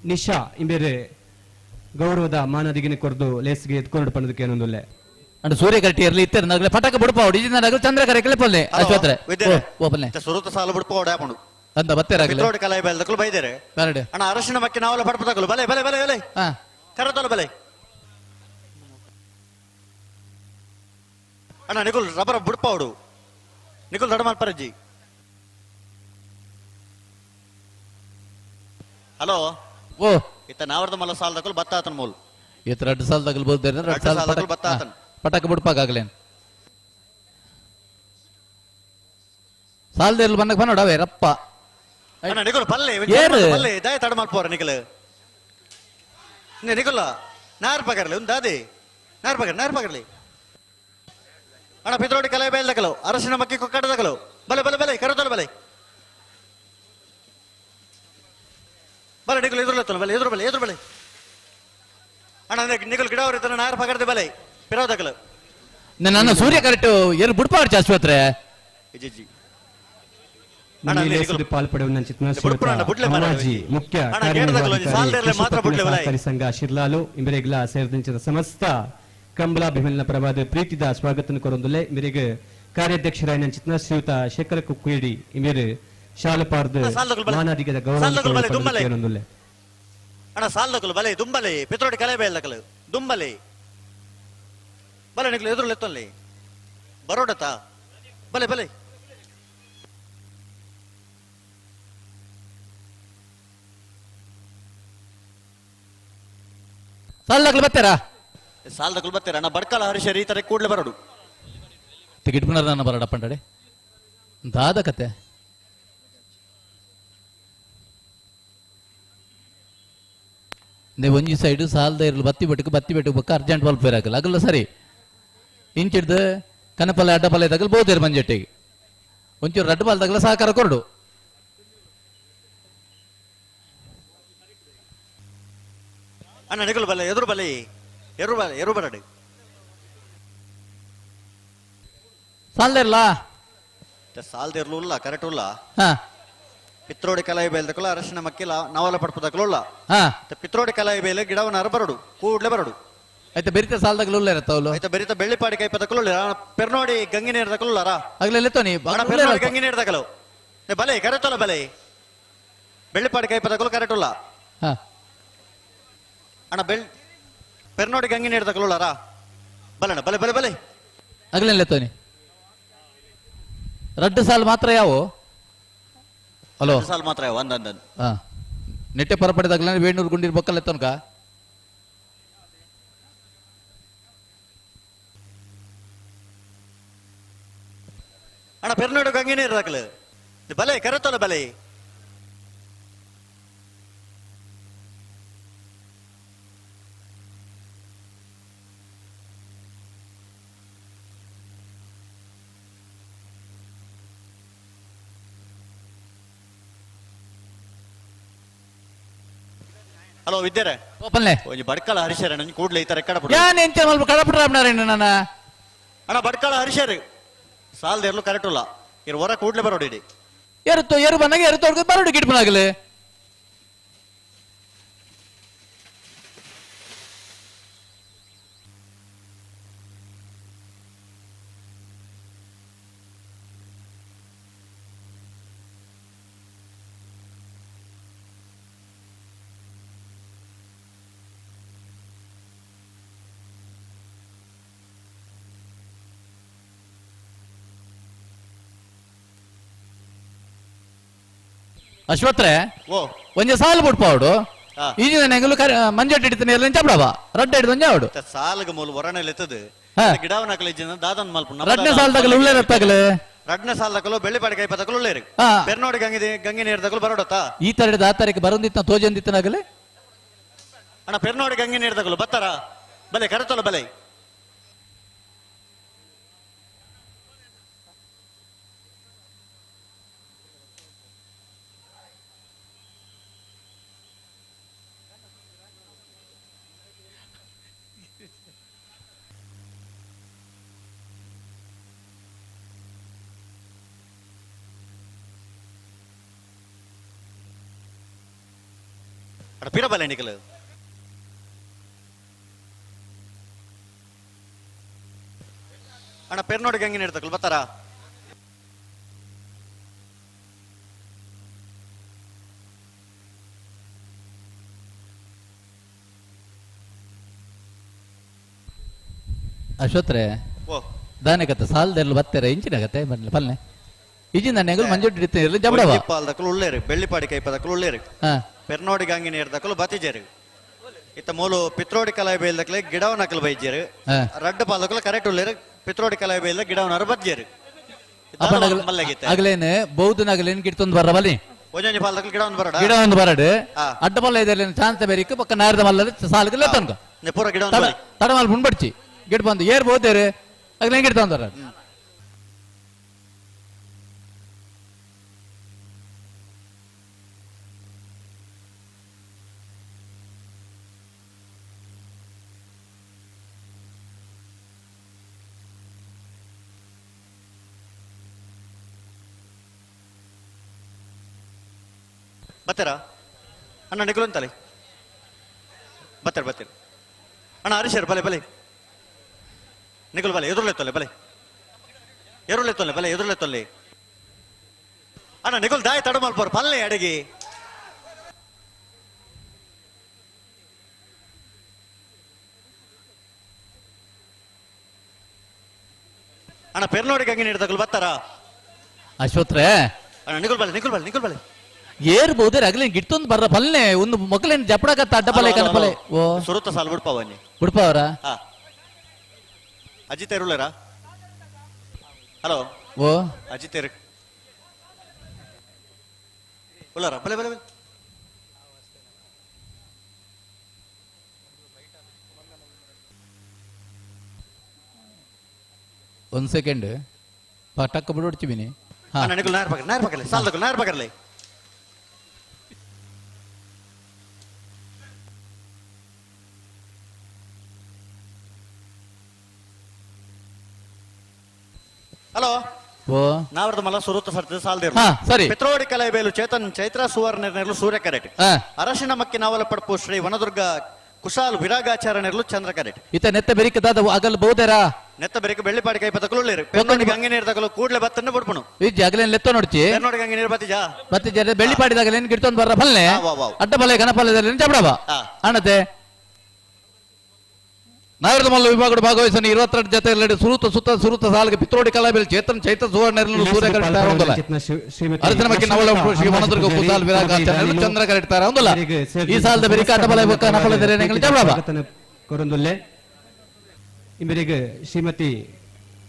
ನಿಶಾ ಇಂಬೇರೆ ಗೌರವದ ಮಾನದಿಗಿನ ಕೊರದು ಲೇಸ್ಗೆ ಎತ್ಕೊಂಡು ಪಣದಕ್ಕೆ ಅನ್ನೊಂದುಲ್ಲೆ ಅಂಡ್ ಸೂರ್ಯ ಕಟ್ಟಿ ಇರಲಿ ಇತ್ತರ ನಗಲೆ ಪಟಕ ಬಿಡ್ಪ ಡಿಜಿನ ನಗಲೆ ಚಂದ್ರ ಕರೆ ಕೆಳಪಲ್ಲೆ ಅಶ್ವತ್ರೆ ಓಪಲ್ಲೆ ಸುರುತ ಸಾಲ ಬಿಡ್ಪ ಓಡಾಪಣು ಅಂದ ಬತ್ತೆರಾಗಲೆ ಪಿತ್ರೋಡಿ ಕಲೈ ಬೆಲ್ದಕಲು ಬೈದೇರೆ ಕರಡೆ ಅಣ್ಣ ಅರಶಿನ ಮಕ್ಕಿ ನಾವಲ ಪಡಪದಕಲು ಬಲೆ ಬಲೆ ಬಲೆ ಬಲೆ ಹಾ ಕರತಲ ಬಲೆ ಅಣ್ಣ ನಿಕುಲ್ ರಬ್ಬರ ಬಿಡ್ಪ ಓಡು ನಿಕುಲ್ ದಡಮಾಲ್ ಪರಜಿ ಹಲೋ ಓ ಇತ್ತ ನಾವರ್ದ ಮಲ ಸಾಲ ತಗೊಳ್ ಬತ್ತಾತನ ಮೂಲ್ ಇತ್ತ ರಡ್ಡು ಸಾಲ ತಗಲ್ಬೋದು ರಡ್ಡು ಸಾಲ ತಗೊಳ್ ಬತ್ತಾತನ ಪಟಕ ಬಿಡ್ಪಾಗಲೇನ್ ಸಾಲದಲ್ಲಿ ಬಂದಾಗ ಬನ್ನೋಡವೆ ರಪ್ಪ ಅಣ್ಣ ನಿಕುಲ್ ಪಲ್ಲೆ ಪಲ್ಲೆ ದಯ ತಡಮಾಲ್ ಪೋರ ನಿಕುಲ್ ನಿಕುಲ್ ನಾರ್ ಪಗರ್ಲಿ ಒಂದು ದಾದಿ ನಾರ್ ಪಗರ್ಲಿ ಅಣ್ಣ ಪಿತ್ರೋಡಿ ಕಲೆ ಬೇಲ್ ತಗಲು ಅರಸಿನ ಮಕ್ಕಿ ಕೊಕ್ಕಡ ತಗಲು ಬಲೆ ಬಲೆ ಬಲೆ ಕರತೋಲ್ ಬಲೆ ಬಲೆ ನಿಕುಲ್ ಎದುರು ಬಲೆ ಎದುರು ಬಲೆ ಅಣ್ಣ ನಿಕುಲ್ ಗಿಡ ಅವ್ರ ನಾರ್ ಪಗರ್ದೆ ಬಲೆ ಪಿರಾವ್ ತಗಲು ನನ್ನ ಸೂರ್ಯ ಕರೆಕ್ಟ್ ಏರು ಬಿಡ್ಪಾಡ್ಚ ಆಸ್ಪತ್ರೆ ಇಜ್ಜಿ ಪಾಲ್ಪಡುವ ಮುಖ್ಯ ಸಂಘ ಶಿರ್ಲಾಲು ಇಂಬರೆಗ್ಲ ಸೇರಿದಂಚಿನ ಸಮಸ್ತ ಕಂಬಲಾಭಿಮಲ್ನ ಪ್ರವಾದ ಪ್ರೀತಿದ ಸ್ವಾಗತ ಕೊರೊಂದುಲ್ಲೆ ಇಂಬರೆಗೆ ಕಾರ್ಯಾಧ್ಯಕ್ಷರಾಯ ಚಿತ್ನ ಶ್ರೀಯುತ ಶೇಖರ ಕುಕ್ಕೇಡಿ ಇಂಬೆರು ಶಾಲಪಾರ್ದು ಮಾನಾದಿಗದ ಗೌರವ ಅಣ್ಣ ಸಾಲ್ದಕಲು ಬಲೆ ದುಂಬಲೆ ಪಿತ್ರೋಡಿ ಕಲೆ ಬೇಲ್ದಕಲು ದುಂಬಲೆ ಬಲೆ ನಿಕ್ಲು ಎದುರು ಎತ್ತಲ್ಲಿ ಬರೋಡತ ಬಲೆ ಬಲೆ ಸಾಲದಾಗಲು ಬರ್ತಾರಾ ಸಾಲದಕಲು ಬರ್ತೀರ ಅಣ್ಣ ಬಡ್ಕಲ ಹರಿಶರಿ ಈ ತರ ಕೂಡ್ಲೆ ಬರೋಡು ಟಿಕೆಟ್ ಪುನರ್ ನನ್ನ ಬರಡಪ್ಪಂಡಡೆ ದಾದ ಕತೆ ನೀವು ಒಂಜಿ ಸೈಡ್ ಸಾಲದ ಇರಲು ಬತ್ತಿ ಬೆಟ್ಟಕ್ಕೆ ಬಕ್ಕ ಅರ್ಜೆಂಟ್ ಬಲ್ಪ್ ಬೇರಾಗಲ್ಲ ಆಗಲ್ಲ ಸರಿ ಇಂಚಿಡ್ದು ಕನಪಲ್ಲೆ ಅಡ್ಡಪಲ್ಲೆ ತಗಲ್ ಬೋದೇರು ಮಂಜೆಟ್ಟಿಗೆ ಒಂಚೂರು ರಡ್ಡು ಬಾಲ್ ತಗಲ ಸಹಕಾರ ಕೊರಡು ಅಣ್ಣ ನಿಕುಲ್ ಬಲೆ ಎರು ಬರಡು ಸಾಲದ ಇರಲ್ಲ ಸಾಲದ ಇರ್ಲು ಇಲ್ಲ ಕರೆಕ್ಟ್ ಇಲ್ಲ ಹಾ ಪಿತ್ರೋಡಿ ಕಲಾಯಿ ಬೇಲ್ದಕಲ್ಲ ಅರಶಿನ ಮಕ್ಕಿಲ ನವಲ ಪಡ್ಪದಕಲ್ಲ ಹಾ ಪಿತ್ರೋಡಿ ಕಲಾಯಿ ಬೇಲೆ ಗಿಡವನ್ನ ಬರಡು ಕೂಡ್ಲೆ ಬರಡು ಆಯ್ತಾ ಬೆರಿತ ಸಾಲದಾಗಲು ಇಲ್ಲ ಇರತ್ತವಳು ಆಯ್ತಾ ಬೆರಿತ ಬೆಳ್ಳಿಪಾಡಿ ಕೈ ಪದಕಲ್ಲ ಪೆರ್ನೋಡಿ ಗಂಗಿ ನೀರ್ದಕಲ್ಲ ಆಗ್ಲೆಲ್ಲ ನೀ ಪೆರ್ನೋಡಿ ಗಂಗಿ ನೀರ್ದಕಲು ಬಲೆ ಕರೆಕ್ಟ್ ಅಲ್ಲ ಬಲೆ ಬೆಳ್ಳಿಪಾಡಿ ಕೈ ಪದಕಲ್ಲ ಕರೆಕ್ಟ್ ಇಲ್ಲ ಹಾ ಅಣ್ಣ ಪೆರ್ನೋಡಿ ಗಂಗಿ ನೀಡ್ದಕಲ್ಲ ಬಲಣ್ಣ ಬಲೆ ಬಲೆ ಬಲೆ ಆಗ್ಲೆಲ್ಲ ತೋನಿ ರಡ್ಡು ಸಾಲ ಮಾತ್ರ ಯಾವ ಹಲೋ ಸಾಲ ಮಾತ್ರ ಒಂದೊಂದು ಹಾ ನೆಟ್ಟೆ ಪರಪಡೆದಾಗಲೇ ವೇಣೂರು ಗುಂಡಿರ್ ಬೊಕ್ಕಲ್ಲ ತನಕ ಅಣ್ಣ ಪೆರ್ನಾಡು ಗಂಗೆನೇ ಇರದಾಗಲೇ ಬಲೆ ಕರೆತೋಲ ಬಲೆ ಹಲೋ ವಿದ್ಯಾರೆ ಓಪನ್ಲೆ ಒಂಜಿ ಬಡ್ಕಳ ಹರಿಶರ ನಂಜಿ ಕೂಡ್ಲೆ ಈ ತರ ಕಡಪಡ ಯಾನ್ ಎಂತ ಮಲ್ಪ ಕಡಪಡ ನನ್ನ ಅಣ್ಣ ಬಡ್ಕಳ ಹರಿಶರ್ ಸಾಲದ ಎರಲು ಕರೆಕ್ಟ್ ಇಲ್ಲ ಇರ್ ಹೊರ ಕೂಡ್ಲೆ ಬರೋಡಿ ಎರು ಬಂದಾಗ ಎರು ತೊಡ್ಕ ಬರೋಡಿ ಗಿಡ್ಪನಾಗಲಿ ಅಶ್ವತ್ರೆ ಓ ಒಂಜ ಸಾಲು ಬಿಡ್ಪಾವಡು ಈಜಿನ ನೆಗಲು ಮಂಜಟ್ ಹಿಡಿತಾನೆ ಎಲ್ಲ ಚಪ್ಪಡವ ರಡ್ಡ ಹಿಡಿದು ಒಂಜಾವಡು ಸಾಲಗ ಮೂಲ ಹೊರನೆಲ್ಲ ಎತ್ತದು ಗಿಡವನ ಹಾಕಲಿ ಇಜ್ಜಿನ ದಾದನ್ ಮಲ್ಪ ರಡ್ನೆ ಸಾಲದಾಗಲು ಉಳ್ಳೆ ರತ್ತಾಗಲೆ ರಡ್ನೆ ಸಾಲದಾಗಲು ಬೆಳ್ಳಿ ಪಾಡಿ ಕೈ ಪದಕಲು ಉಳ್ಳೇರಿ ಪೆರ್ನೋಡಿ ಗಂಗೆ ನೀರ್ದಾಗಲು ಬರೋಡತ್ತಾ ಈ ತರಡಿದ ಆ ತಾರೀಕು ಬರೋದಿತ್ತ ತೋಜಂದಿತ್ತನಾಗಲೆ ಅಣ್ಣ ಪೆರ್ನೋಡಿ ಗಂಗೆ ನೀರ್ದಾಗಲು ಬತ್ತಾರ ಬಲೆ ಕರೆತೋಲ ಬಲೆ ಅಣ್ಣ ಪಿರ ಬಲೆ ನಿಕಲು ಅಣ್ಣ ಪೆರ್ನೋಡಿ ಗಂಗೆ ನೀಡ್ತಕಲ್ ಬತ್ತಾರ ಅಶ್ವತ್ರೆ ಓ ದಾನೆಗತ್ತ ಸಾಲದೆಲ್ಲ ಬತ್ತರ ಇಂಚಿನಾಗತ್ತೆ ಬನ್ನಿ ಪಲ್ನೆ ಈಜಿನ ನೆಗಲು ಮಂಜಟ್ ಹಿಡಿತಾನೆ ಜಬಡವ ಪಾಲ್ದಕಲು ಉಳ್ಳೇರಿ ಬೆಳ್ಳಿ ಪಾಡಿ ಕೈ ಪದಕಲು ಉಳ್ಳೇರಿ ಪೆರ್ನೋಡಿ ಗಂಗೆ ನೀರ್ದಕಲು ಬತ್ತಿಜೇರಿ ಇತ್ತ ಮೂಲು ಪಿತ್ರೋಡಿ ಕಲಾಯ ಬೇಲ್ದಕ್ಲೆ ಗಿಡವನ ಹಾಕಲು ಬೈಜೇರಿ ರಡ್ಡ ಪಾಲ್ದಕಲು ಕರೆಕ್ಟ್ ಉಳ್ಳೇರಿ ಪಿತ್ರೋಡಿ ಕಲಾಯ ಬೇಲ್ದ ಗಿಡವನರು ಬಜ್ಜೇರಿ ಆಗ್ಲೇನೆ ಬೌದ್ಧನಾಗಲೇನು ಗಿಡ್ತೊಂದು ಬರ ಬಲಿ ಒಂಜೊಂಜಿ ಪಾಲ್ದಕಲು ಗಿಡವನ್ ಬರಡ ಗಿಡ ಒಂದು ಬರಡು ಅಡ್ಡ ಪಲ್ಲ ಇದರಲ್ಲಿ ಚಾನ್ಸ್ ಬೇರಿಕ ಪಕ್ಕ ನಾರದ ಮಲ್ಲ ಸಾಲಗಲ್ಲ ತನಕ ಪೂರ ಗಿಡವನ್ ತಡಮಾಲ್ ಮುಂಬಡ್ಚಿ ಗಿಡ ಬಂದು ಏರ್ ಬೋದೇರು ಆಗ್ಲೇನ್ ಗಿಡ್ತೊಂದರ ಬತ್ತಾರ ಅಣ್ಣ ನಿಕಲು ಅಂತಲೆ ಬತ್ತಾರ ಅಣ್ಣ ಹರೀಶರ್ ಬಲೆ ಬಲೆ ನಿಕಲು ಬಲೆ ಎದುರ್ಲೆತ್ತೊಲ್ಲೆ ಬಲೆ ಎದುರ್ಲೆತ್ತೊಲ್ಲೆ ಅಣ್ಣ ನಿಕಲ್ ದಾಯ ತಡ ಮಲ್ಪೋರು ಪಲ್ಲೆ ಅಡಗಿ ಅಣ್ಣ ಪೆರ್ನೋಡಿ ಗಂಗೆ ನೀಡ್ದಾಗಲು ಬತ್ತಾರ ಅಶ್ವತ್ರೆ ಅಣ್ಣ ನಿಕಲ್ ಬಲೆ ಏರ್ ಬೋದೇರ್ ಅಗ್ಲೇನ್ ಗಿಡ್ತೊಂದು ಬರ್ರ ಪಲ್ನೆ ಒಂದು ಮಕ್ಕಳೇನು ಜಪಡಕತ್ತ ಅಡ್ಡಪಲೆ ಕನಪಲೆ ಓ ಸುರುತ್ತ ಸಾಲ ಬಿಡ್ಪಾವನ್ನಿ ಬಿಡ್ಪಾವರ ಅಜಿತ್ ಇರುಳ್ಳೇರ ಹಲೋ ಓ ಅಜಿತ್ ಇರು ಉಳ್ಳಾರ ಬಲೆ ಬಲೆ ಬಲೆ ಒಂದು ಸೆಕೆಂಡ್ ಪಟಕ್ಕ ಬಿಡೋಡ್ಚಿ ಬಿನಿ ನನಗೂ ನಾರ್ ಪಕ್ಕಲೆ ಸಾಲದಕ್ಕೂ ನಾರ್ ಪಕ್ಕಲೆ ಹಲೋ ಓ ನಾವರದ ಮಲ್ಲ ಸುರುತ್ತ ಸರ್ತ ಸಾಲದೇರು ಸರಿ ಪಿತ್ರೋಡಿ ಕಲೈ ಬೇಲು ಚೇತನ್ ಚೈತ್ರ ಸುವರ್ಣ ನೆರಳು ಸೂರ್ಯ ಕರೆಟ್ ಅರಶಿನ ಮಕ್ಕಿ ನಾವಲ ಪಡ್ಪು ಶ್ರೀ ವನದುರ್ಗ ಕುಶಾಲ್ ವಿರಾಗಾಚಾರ ನೆರಳು ಚಂದ್ರ ಕರೆಟ್ ಇತ ನೆತ್ತ ಬೆರಿಕದಾದ ಆಗಲ್ ಬೋದೇರ ನೆತ್ತ ಬೆರಿಕ ಬೆಳ್ಳಿಪಾಡಿ ಕೈ ಪತಕಲು ಪೆನ್ನೋಡಿ ಗಂಗೆ ನೀರು ತಗಲು ಕೂಡ್ಲೆ ಬತ್ತನ್ನು ಬಿಡ್ಪುನು ವಿಜ್ಜಿ ಅಗಲೇನ್ ಲೆತ್ತ ನೋಡ್ಚಿ ಪೆನ್ನೋಡಿ ಗಂಗೆ ನೀರು ಬತ್ತಿಜಾ ಬತ್ತಿಜ ಬೆಳ್ಳಿಪಾಡಿದಾಗ ಏನ್ ಗಿಡ್ತೊಂದು ಬರ್ರ ಫಲ್ನೆ ಅಡ್ಡ ಬಲೆ ಗಣಪಲ್ಲೆ ಚಪಡವ ಅಣತೆ ನಾಗರದ ಮಲ್ಲ ವಿಭಾಗದ ಭಾಗವಹಿಸಲು 22 ಜೊತೆ ಸುರುತ ಸಾಲಿಗೆ ಪಿತ್ರೋಡಿ ಕಲಾಬೇಲ್ ಚೇತನ್ ಚೈತ ಸುವರ್ಣ ಸೂರ್ಯ ಚಂದ್ರ ಕರೆಕ್ಟಾರ ಒಂದಲ್ಲ ಈ ಸಾಲದ ಬೆರಿಕಾಟ ಬಲ ಕೊರೊಂದುಲ್ಲೆ ಇಂಬರಿಗೆ ಶ್ರೀಮತಿ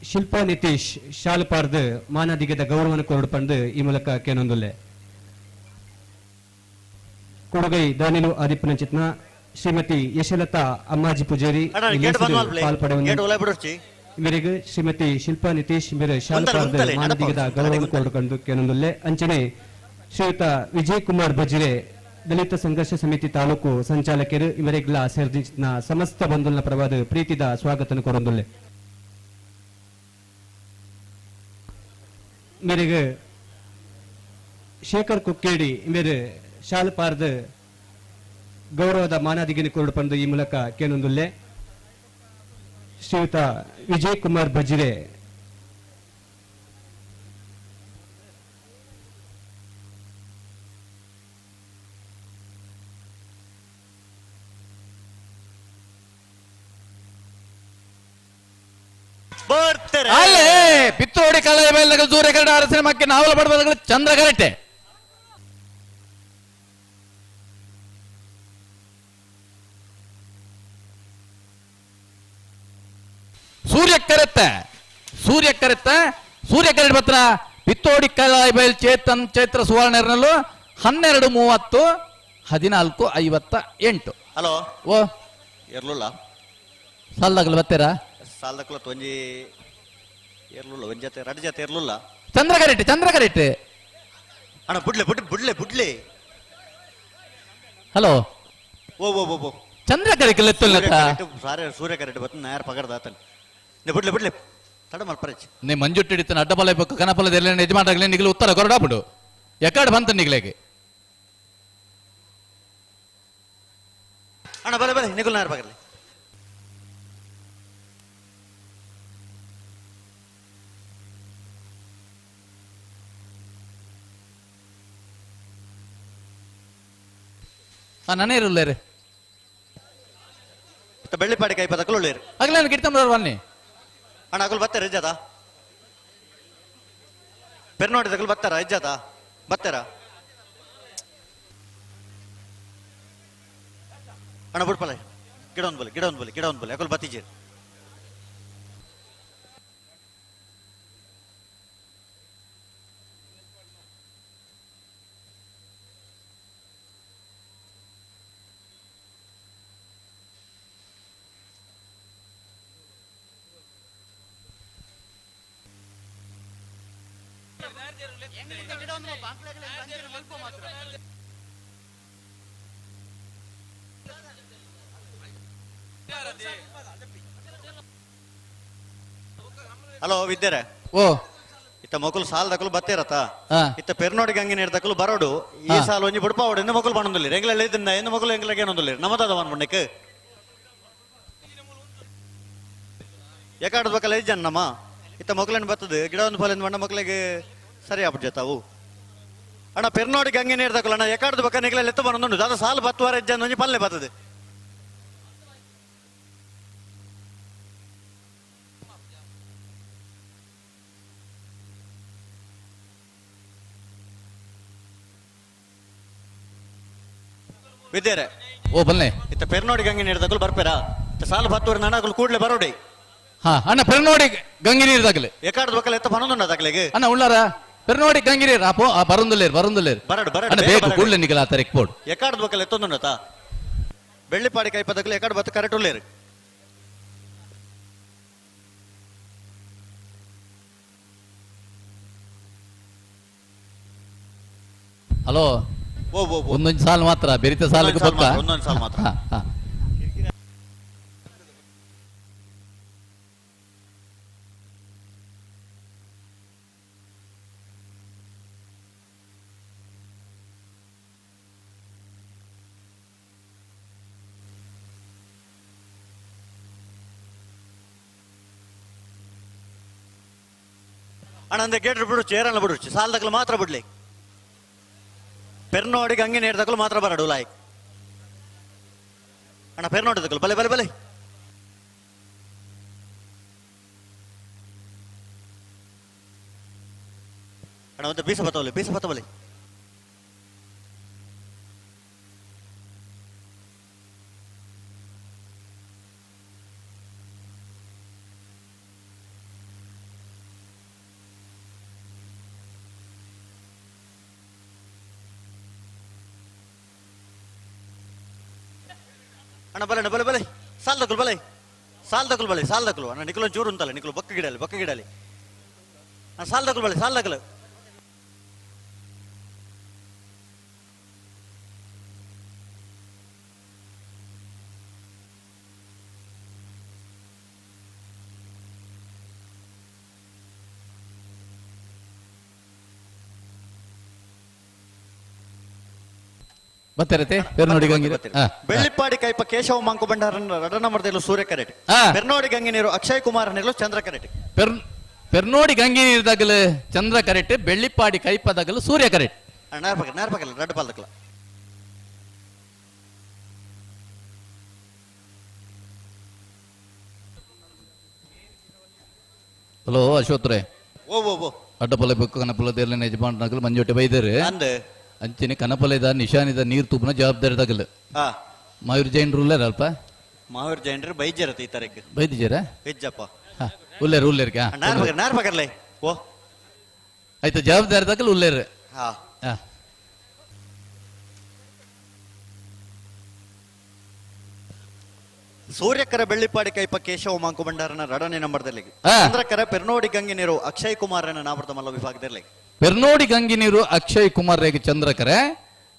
ಶಿಲ್ಪಾ ನಿತೀಶ್ ಶಾಲ್ಪಾರ್ದು ಮಾನದಿಗದ ಗೌರವವನ್ನು ಕೊರಡು ಈ ಮೂಲಕ ಕೇನೊಂದುಲ್ಲೆ ಕೊಡುಗೈ ದಾನಿಲು ಆದಿಪ್ಪನ ಚಿತ್ನ ಶ್ರೀಮತಿ ಯಶಲತಾ ಅಮ್ಮಾಜಿ ಪೂಜಾರಿ ಇವರಿಗೆ ಶ್ರೀಮತಿ ಶಿಲ್ಪಾ ನಿತೀಶ್ ಇವರ ಶಾಲ್ಪಾರ್ದು ಮಾನದಿಗದ ಗೌರವವನ್ನು ಕೊರಡು ಕೇನೊಂದುಲ್ಲೆ ಅಂಚನೆ ಶ್ರೀಯುತ ವಿಜಯ್ ಕುಮಾರ್ ಬಜ್ರೆ ದಲಿತ ಸಂಘರ್ಷ ಸಮಿತಿ ತಾಲೂಕು ಸಂಚಾಲಕರು ಇವರಿಗೆಲ್ಲ ಸೇರಿದ ಸಮಸ್ತ ಬಂಧುಗಳ ಪರವಾದ ಪ್ರೀತಿದ ಸ್ವಾಗತ ಕೊರೊಂದುಲ್ಲೆ ಮೇರೆಗೆ ಶೇಖರ್ ಕುಕ್ಕೇಡಿ ಮೇರೆ ಶಾಲ್ಪಾರ್ದ ಗೌರವದ ಮಾನಾದಿಗಿನ ಕೊರಡು ಪಂದು ಈ ಮೂಲಕ ಕೇನೊಂದುಲ್ಲೆ ಶ್ರೀಯುತ ವಿಜಯ್ ಕುಮಾರ್ ಬಜ್ರೆ ಅಲ್ಲೇ ಪಿತ್ತೋಡಿ ಕಳೆದ ಮೇಲೆ ಸೂರ್ಯ ಕರಡ ಅರಸಿನ ಮಕ್ಕೆ ನಾವಲ ಪಡುವ ಚಂದ್ರ ಕರೆಕ್ಟೆ ಸೂರ್ಯ ಕರೆಕ್ಟ್ ಪತ್ರ ಪಿತ್ತೋಡಿ ಕಲಾಯ ಬೈಲ್ ಚೇತನ್ ಚೈತ್ರ ಸುವರ್ಣರ್ನಲ್ಲೂ 12:30 14:58 ಹಲೋ ಓ ಇರ್ಲಿಲ್ಲ ಸಾಲ್ದಾಗಲು ಬತ್ತೀರಾ ಸಾಲದಕ್ಕಲ ತೊಂಜಿ ಇರ್ಲಿಲ್ಲ ಒಂದ್ ಜೊತೆ 2 ಜೊತೆ ಇರ್ಲಿಲ್ಲ ಚಂದ್ರ ಕರೆಕ್ಟ್ ಅಣ್ಣ ಬುಡ್ಲೆ ಹಲೋ ಓ ಚಂದ್ರ ಕರೆಕ್ಟ್ ಸಾರೆ ಸೂರ್ಯ ಕರೆಕ್ಟ್ ಬತ್ತ ಯಾರು ಪಗಡ್ದಾತನ್ ಬುಡ್ಲೆ ತಡ ಮಲ್ಪರಚ್ ನೀ ಮಂಜುಟ್ಟು ಹಿಡಿತಾನೆ ಅಡ್ಡಪಲ ಕನಪಲದ ಎಲ್ಲ ಯಜಮಾನಾಗಲೇ ನಿಗಲು ಉತ್ತರ ಕೊರಡಾಬಿಡು ಎಕಡೆ ಬಂತ ನಿಗಲೆಗೆ ಅಣ್ಣ ಬಲೆ ನಿಗುಲ್ ಯಾರು ಪಗರ್ಲಿ ನಾನೇ ಇರುಲ್ಲೇರಿ ಬೆಳ್ಳಿಪಾಡಿ ಕೈ ಪದಕಲು ಉಳ್ಳೇರು ಆಗ್ಲೇ ಗಿಡ್ತಂಬ್ರವ್ರು ಬನ್ನಿ ಅಣ್ಣ ಅಕಲ್ ಬರ್ತಾರ ಇಜ್ಜಾತ ಪೆರ್ನೋಡಿದಕಲ್ ಬರ್ತಾರ ಇಜ್ಜಾತ ಬರ್ತಾರ ಅಣ್ಣ ಬಿಡ್ಪಲ್ಲ ಗಿಡ ಒಂದು ಬಲಿ ಅಕಲ್ ಬತ್ತೀಜಿ ಹಲೋ ವಿದ್ಯಾರೆ ಓ ಇತ್ತ ಮಕ್ಕಳು ಸಾಲದಕ್ಕಲು ಬತ್ತೇರತ್ತ ಇತ್ತ ಪೆರ್ನೋಡಿಗೆ ಹಂಗೆ ನೀಡ್ದಕ್ಕಲು ಬರೋಡು ಈ ಸಾಲ ಒಂಜಿ ಬಿಡ್ಪಾವಡು ಎಂದು ಮಕ್ಕಳು ಬಣ್ಣದಲ್ಲಿ ಎಂಗ್ಲ ಇದನ್ನ ಎಂದು ಮಕ್ಕಳು ಎಂಗ್ಲಾಗ ಏನೊಂದಿಲ್ಲ ನಮ್ಮದಾದ ಮಣ್ಣಕ್ಕೆ ಯಾಕಾಡ್ ಬೇಕಲ್ಲ ಇಜ್ಜನ್ ನಮ್ಮ ಇತ್ತ ಮಕ್ಕಳನ್ನು ಬರ್ತದೆ ಗಿಡ ಒಂದು ಫಲ ಮಣ್ಣ ಮಕ್ಕಳಿಗೆ ಸರಿ ಆಗ್ಬಿಡ್ತಾವು ಅಣ್ಣ ಪೆರ್ನೋಡಿಗೆ ಹಂಗೆ ನೀಡ್ದಕ್ಕಲ್ಲ ಅಣ್ಣ ಯಾಕಾಡ್ದು ಬೇಕ ನೆಗ್ಲೆಲ್ಲ ಎತ್ತ ಬಂದೊಂದು ಅದು ಸಾಲ ಬತ್ತುವಾರ ಇಜ್ಜನ್ ಒಂಜಿ ಪಲ್ಲೆ ಬರ್ತದೆ ವಿದ್ಯಾರೆ ಓ ಬಲ್ಲೆ ಇತ್ತ ಪೆರ್ನೋಡಿಗೆ ಹಂಗೆ ನೀಡ್ದಕ್ಕಲು ಬರ್ಪೇರಾ ಸಾಲ ಬತ್ತುವರ ನಾಡಕಲು ಕೂಡ್ಲೆ ಬರೋಡಿ ಹಾ ಅಣ್ಣ ಪೆರ್ನೋಡಿ ಗಂಗಿ ನೀರು ತಗಲೆ ಯಾಕಾಡ್ದು ಬೇಕಲ್ಲ ಎತ್ತ ಬಂದೊಂದು ತಗಲಿಗೆ ಅಣ್ಣ ಉಳ್ಳಾರ ಪೆರ್ನೋಡಿ ಗಂಗಿ ನೀರು ಅಪ್ಪೋ ಬರುಂದುಲ್ಲೇರು ಅಣ್ಣ ಬೇಕು ಕೂಡ್ಲೆ ನಿಗಲ ಆತರ ಎಕ್ಬೋರ್ಡ್ ಯಾಕಾಡ್ದು ಬೇಕಲ್ಲ ಎತ್ತೊಂದು ಬೆಳ್ಳಿಪಾಡಿ ಕೈ ಪದಕಲು ಯಾಕಾಡ್ ಬತ್ತ ಕರೆಕ್ಟ್ ಉಳ್ಳೇರು ಹಲೋ ಒಂದೊಂದು ಸಾಲ ಮಾತ್ರ ಬೆರಿತ ಸಾಲಕ್ಕೆ ಬತ್ತ ಒಂದೊಂದು ಸಾಲ ಮಾತ್ರ ಅಣ್ಣ ಅಂದೆ ಗೇಟ್ ಬಿಡು ಚೇರನ್ನ ಬಿಡು ಸಾಲದಕ್ಕಲು ಮಾತ್ರ ಬಿಡ್ಲಿ ಪೆರ್ನೋಡಿಗೆ ಹಂಗೆ ನೇಡ್ದಕ್ಕಲು ಮಾತ್ರ ಬರಡು ಲಾಯ್ಕ್ ಅಣ್ಣ ಪೆರ್ನೋಡಿದಕ್ಕಲು ಬಲೆ ಅಣ್ಣ ಒಂದು ಬೀಸ ಬತ್ತವಲೆ ಅಣ್ಣ ಬಲೆ ಸಾಲ್ ದಕ್ಕಲು ಅಣ್ಣ ನಿಖಲು ಚೂರು ಉಂಟಲ್ಲ ನಿಖಲು ಬಕ್ಕ ಗಿಡಲಿ ಸಾಲ್ ದಕ್ಕಲು ಬತ್ತರತೆ ಪೆರ್ನೋಡಿ ಗಂಗಿ ಬೆಳ್ಳಿಪ್ಪಾಡಿ ಕೈಪ ಕೇಶವ ಮಂಕು ಬಂಡಾರನ ರಡನಮರ್ದೆಲು ಸೂರ್ಯ ಕರೆಟ್ ಪೆರ್ನೋಡಿ ಗಂಗಿ ನೀರು ಅಕ್ಷಯ್ ಕುಮಾರ್ ನೆರಳು ಚಂದ್ರ ಕರೆಟ್ ಪೆರ್ನೋಡಿ ಗಂಗಿ ನೀರ್ದಾಗಲು ಚಂದ್ರ ಕರೆಟ್ ಬೆಳ್ಳಿಪ್ಪಾಡಿ ಕೈಪದಾಗಲು ಸೂರ್ಯ ಕರೆಟ್ ನೇರ್ಪಕಲ್ಲ ರಡ್ಡ ಪಾಲ್ದಕ್ಕಲ ಹಲೋ ಅಶ್ವತ್ರೆ ಓ ಅಡ್ಡಪೊಲೆ ಬೆಕ್ಕು ಕನಪೊಲ ದೇರ್ಲಿನ ಯಜಮಾನಗಳು ಮಂಜೋಟೆ ಬೈದರು ಅಂಚನೆ ಕನಪಲೆದ ನಿಶಾನಿದ ನೀರು ತೂಪನ ಜವಾಬ್ದಾರಿದಾಗಲ್ಲ ಮಾಯೂರ್ ಜೈನ್ ರೂಲರ್ ಅಲ್ಪ ಮಾವೀರ್ ಜೈನ್ರು ಬೈಜರತಿ ಈ ತರಕ್ಕೆ ಬೈದಿಜಾರ ಹೆಜ್ಜಪ್ಪ ಉಲ್ಲೇರ್ ನಾರ್ಪಕರ್ಲೆ ಓ ಆಯ್ತು ಜವಾಬ್ದಾರಿದಾಗಲ್ಲ ಉಲ್ಲೇರ್ ಸೂರ್ಯಕರ ಬೆಳ್ಳಿಪ್ಪಾಡಿ ಕೈಪ ಕೇಶವ ಮಂಕು ಬಂಡಾರನ ರಡನೆ ನಂಬರ್ದಲ್ಲಿ ಚಂದ್ರಕರ ಪೆರ್ನೋಡಿ ಗಂಗಿ ನೀರು ಅಕ್ಷಯ್ ಕುಮಾರನ ನಾವರ್ತ ಮಲ್ಲ ವಿಭಾಗದಲ್ಲಿ ಪೆರ್ನೋಡಿ ಗಂಗಿ ನೀರು ಅಕ್ಷಯ್ ಕುಮಾರ್ ರೇಗೆ ಚಂದ್ರಕರೆ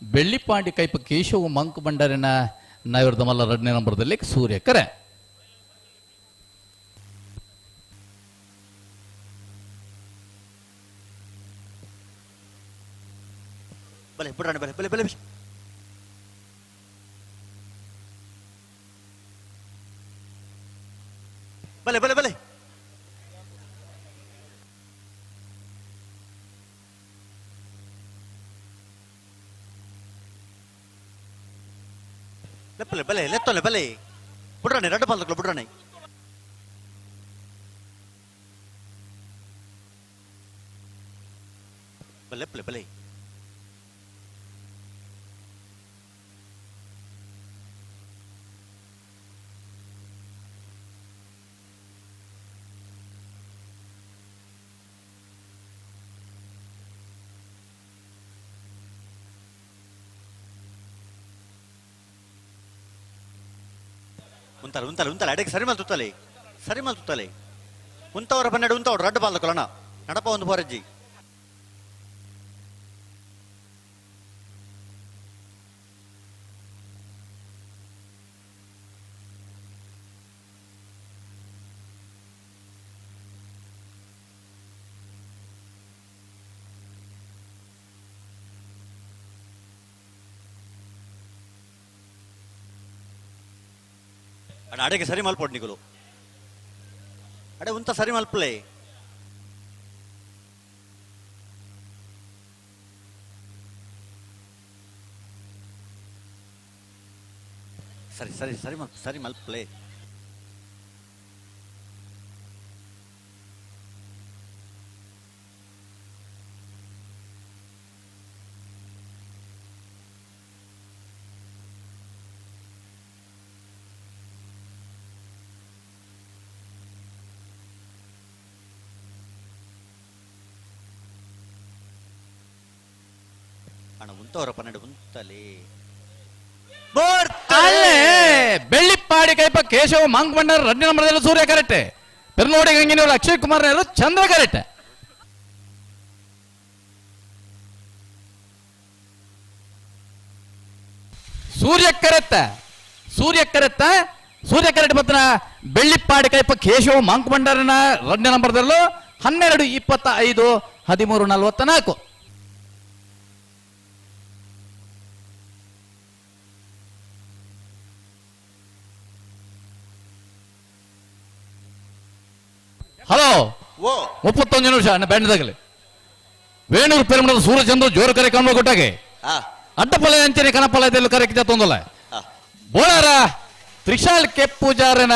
ಬೆಳ್ಳಿಪಾಡಿ ಕೈಪ ಕೇಶವ ಮಂಕು ಬಂಡಾರಿನ ನಾವಿರ್ದ ಮಲ್ಲ ರಡ್ನೆ ನಂಬರ್ದಲ್ಲಿ ಸೂರ್ಯಕರೆ ಬಲೆ ಬಿಡಾಣ ಬಲೆ ಲೆತ್ತೊಲೆ ಬಲೆ ಬಿಡ್ರಾಣೆ ರಡ್ಡ ಪಾಲ್ದಕ್ಕಳು ಬಿಡ್ರಾಣೆ ಬಲೆ ಉಂತಲ್ಲ ಅಡೆಗೆ ಸರಿ ಮಲ್ತುತ್ತಲೆ ಉಂತವರ ಪನ್ನೆಡು ಉಂತವಡು ರಡ್ಡು ಪಾಲ್ದಕ್ಕಲಣ್ಣ ನಡಪ ಒಂದು ಪೊರಜ್ಜಿ ಅಡೆಗೆ ಸರಿ ಮಲ್ಪೊಡ್ ನಿಗುಲು ಅಡೆ ಉಂತ ಸರಿ ಮಲ್ಪಲೆ ಸರಿ ಮಲ್ಪಲೆ ಅಣ್ಣ ಉಂತವರ ಪನ್ನೆಡು ಉಂತಲೆ ಬೆಳ್ಳಿಪ್ಪಾಡಿ ಕೈಪ ಕೇಶವ ಮಂಕ್ ಬಂಡಾರ ರಡ್ಡಿ ನಂಬರ್ದಲ್ಲಿ ಸೂರ್ಯ ಕರೆಕ್ಟೆ ಪೆರ್ನೋಡಿ ಗಂಗಿನವರು ಅಕ್ಷಯ್ ಕುಮಾರ್ ನೆರಳು ಚಂದ್ರ ಕರೆಕ್ಟೆ ಸೂರ್ಯ ಕರೆಕ್ಟ್ ಪತ್ರ ಬೆಳ್ಳಿಪ್ಪಾಡಿ ಕೈಪ ಕೇಶವ ಮಂಕ್ ಬಂಡಾರನ ರಡ್ಡಿ ನಂಬರ್ದಲ್ಲೂ 12-25-13-44 ಹಲೋ 31 ನಿಮಿಷ ಬ್ಯಾಂಡ್ದಾಗಲಿ ವೇಣೂರು ಪೆರುಮಣದ ಸೂರ್ಯಚಂದ್ರ ಜೋರು ಕರೆ ಕಾಣುವ ಕೊಟ್ಟಾಗೆ ಅಡ್ಡಪಲ ಅಂಚನೆ ಕನಪಲಯದಲ್ಲಿ ಕರೆಕ್ಕಿದ ತೊಂದಲ ಬೋಳಾರ ತ್ರಿಶಾಲ್ ಕೆ ಪೂಜಾರನ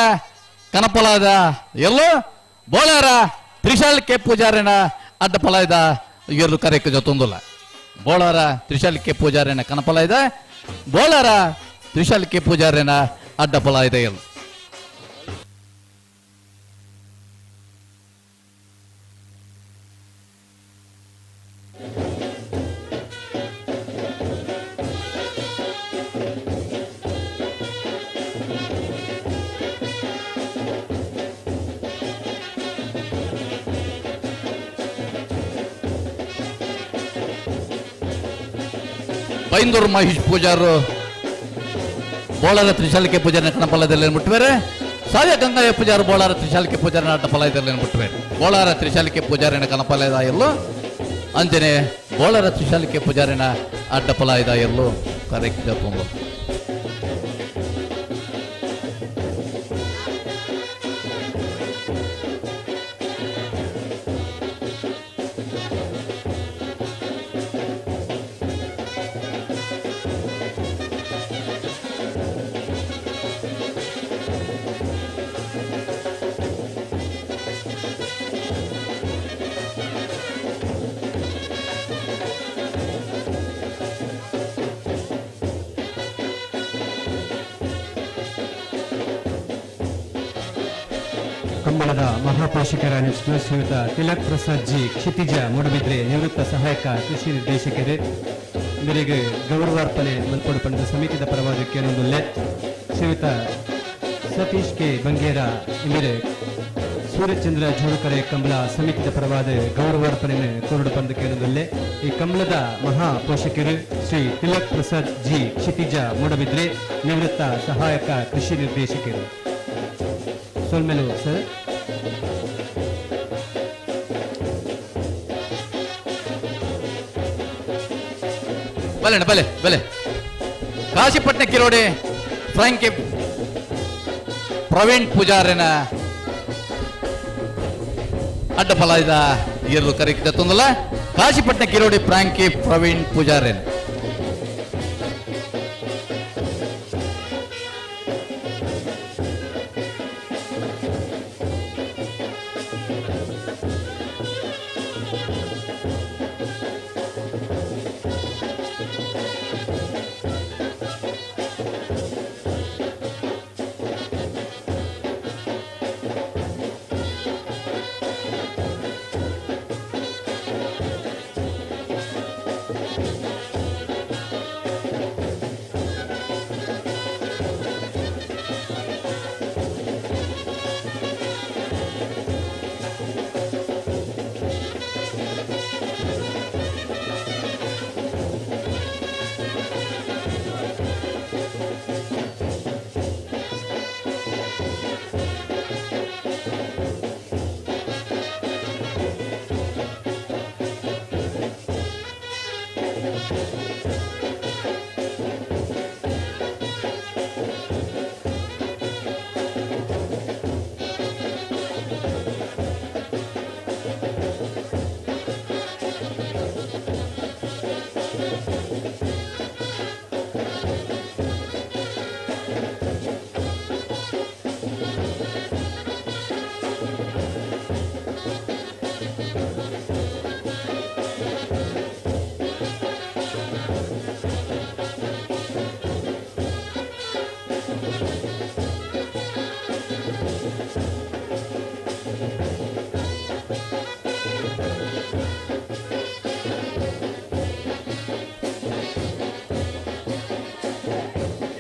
ಕನಪಲದ ಎಲ್ಲೋ ಬೋಳಾರ ತ್ರಿಶಾಲ್ ಕೆ ಪೂಜಾರನ ಅಡ್ಡಪಲಯದ ಇವರು ಕರೆಕ್ಟ್ ಜೊತೊಂದುಲ್ಲ ಬೋಳಾರ ತ್ರಿಶಾಲಿಕೆ ಪೂಜಾರಿನ ಕನಪಲ ಇದೆ ಬೋಳಾರ ತ್ರಿಶಾಲಿಕೆ ಪೂಜಾರಿನ ಅಡ್ಡಫಲ ಇದೆ ಎಲ್ಲ ಬೈಂದೂರು ಮಹೇಶ್ ಪೂಜಾರು ಬೋಳಾರ ತ್ರಿಶಾಲಿಕೆ ಪೂಜಾರಿನ ಕಣಪಲದಲ್ಲಿ ಮುಟ್ಟುವೇರೆ ಸಾವ್ಯ ಗಂಗಯ್ಯ ಪೂಜಾರು ಬೋಳಾರ ತ್ರಿಶಾಲಿಕೆ ಪೂಜಾರಿನ ಅಡ್ಡಫಲ ಇದರಲ್ಲಿ ಮುಟ್ಟುವೇರೆ ಬೋಳಾರ ತ್ರಿಶಾಲಿಕೆ ಪೂಜಾರಿನ ಕಣಪಲ ಇದ ಎಲ್ಲೋ ಅಂಜನೆ ಬೋಳಾರ ತ್ರಿಶಾಲಿಕೆ ಪೂಜಾರಿನ ಅಡ್ಡಫಲ ಇದ ಎಲ್ಲೋ ಕರೆಕ್ಟ್ ಜೊತೊಂದು ಕಂಬಳದ ಮಹಾಪೋಷಕರಾದ ಶ್ರೀಯುತ ತಿಲಕ್ ಪ್ರಸಾದ್ ಜಿ ಕ್ಷಿತಿಜ ಮೂಡಬಿದ್ರೆ ನಿವೃತ್ತ ಸಹಾಯಕ ಕೃಷಿ ನಿರ್ದೇಶಕರೇ ಇವರಿಗೆ ಗೌರವಾರ್ಪಣೆ ಮಲ್ಪಡುಪಣದ ಸಮಿತಿಯ ಪರವಾದ ಕೇಳೊಂದುಲ್ಲೆ ಶ್ರೀಯುತ ಸತೀಶ್ ಕೆ ಬಂಗೇರ ಇವರೇ ಸೂರ್ಯಚಂದ್ರ ಜೋಡುಕರೆ ಕಂಬಳ ಸಮಿತಿಯ ಪರವಾದ ಗೌರವಾರ್ಪಣೆ ಕೋರಡು ಪಂದು ಕೇಳೊಂದುಲ್ಲೆ ಈ ಕಂಬಳದ ಮಹಾಪೋಷಕರು ಶ್ರೀ ತಿಲಕ್ ಪ್ರಸಾದ್ ಜಿ ಕ್ಷಿತಿಜ ಮೂಡಬಿದ್ರೆ ನಿವೃತ್ತ ಸಹಾಯಕ ಕೃಷಿ ನಿರ್ದೇಶಕರು ಸೋಲ್ಮೆಲು ಸರ್ ಬಲೆ ಬಲೆ ಬಲೆ ಕಾಶಿಪಟ್ನ ಕಿರೋಡೆ ಫ್ರಾಂಕಿ ಪ್ರವೀಣ್ ಪೂಜಾರಿನ ಅಡ್ಡಫಲ ಇದ ಇರಲು ಕರೆಕ್ಟ್ ತೊಂದಲ್ಲ ಕಾಶಿಪಟ್ನ ಕಿರೋಡಿ ಫ್ರಾಂಕಿ ಪ್ರವೀಣ್ ಪೂಜಾರಿನ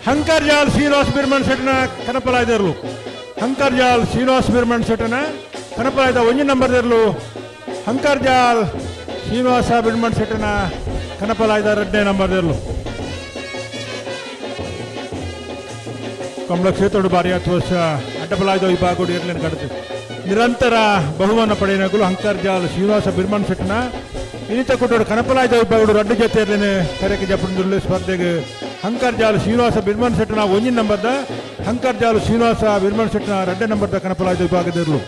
ಹಂಕರ್ಜಾಲ್ ಶ್ರೀನಿವಾಸ ಬಿರ್ಮನ್ ಸೆಟ್ನ ಕನಪಲಾಯ್ದರ್ಲು ಹಂಕರ್ಜಾಲ್ ಶ್ರೀನಿವಾಸ ಬಿರ್ಮನ್ ಸೆಟ್ನ ಕನಪಲಾಯ್ದ 1 ನಂಬರ್ದರ್ಲು ಹಂಕರ್ಜಾಲ್ ಶ್ರೀನಿವಾಸ ಬಿರ್ಮನ್ ಸೆಟ್ನ ಕನಪಲಾಯ್ದ 2ನೇ ನಂಬರ್ದರ್ಲು ಕಮಲ ಕ್ಷೇತ್ರ ಬಾರಿ 10 ವರ್ಷ ಅಡ್ಡಪಲಾಯ್ದ ವಿಭಾಗ ಇರ್ಲೇನು ಕಡಿತು ನಿರಂತರ ಬಹುಮಾನ ಪಡೆಯನಗಳು ಹಂಕರ್ಜಾಲ್ ಶ್ರೀನಿವಾಸ ಬಿರ್ಮನ್ ಸೆಟ್ನ ಇನ್ನಿತ ಕೊಟ್ಟರು ಕನಪಲಾಯ್ದ ವಿಭಾಗ 2 ಜೊತೆ ಇರ್ಲೇನೆ ಕರೆಗೆ ಜಪುರದಲ್ಲಿ ಸ್ಪರ್ಧೆಗೆ ಹಂಕರ್ಜಾಲ್ ಶ್ರೀನಿವಾಸ ಬಿರ್ಮನ್ ಸೆಟ್ನ 1 ನಂಬರ್ದ ಹಂಕರ್ಜಾಲ್ ಶ್ರೀನಿವಾಸ ಬಿರ್ಮನ್ ಸೆಟ್ನ 2 ನಂಬರ್ದ ಕನಪಲಾಯ್ದ ವಿಭಾಗದಿರಲು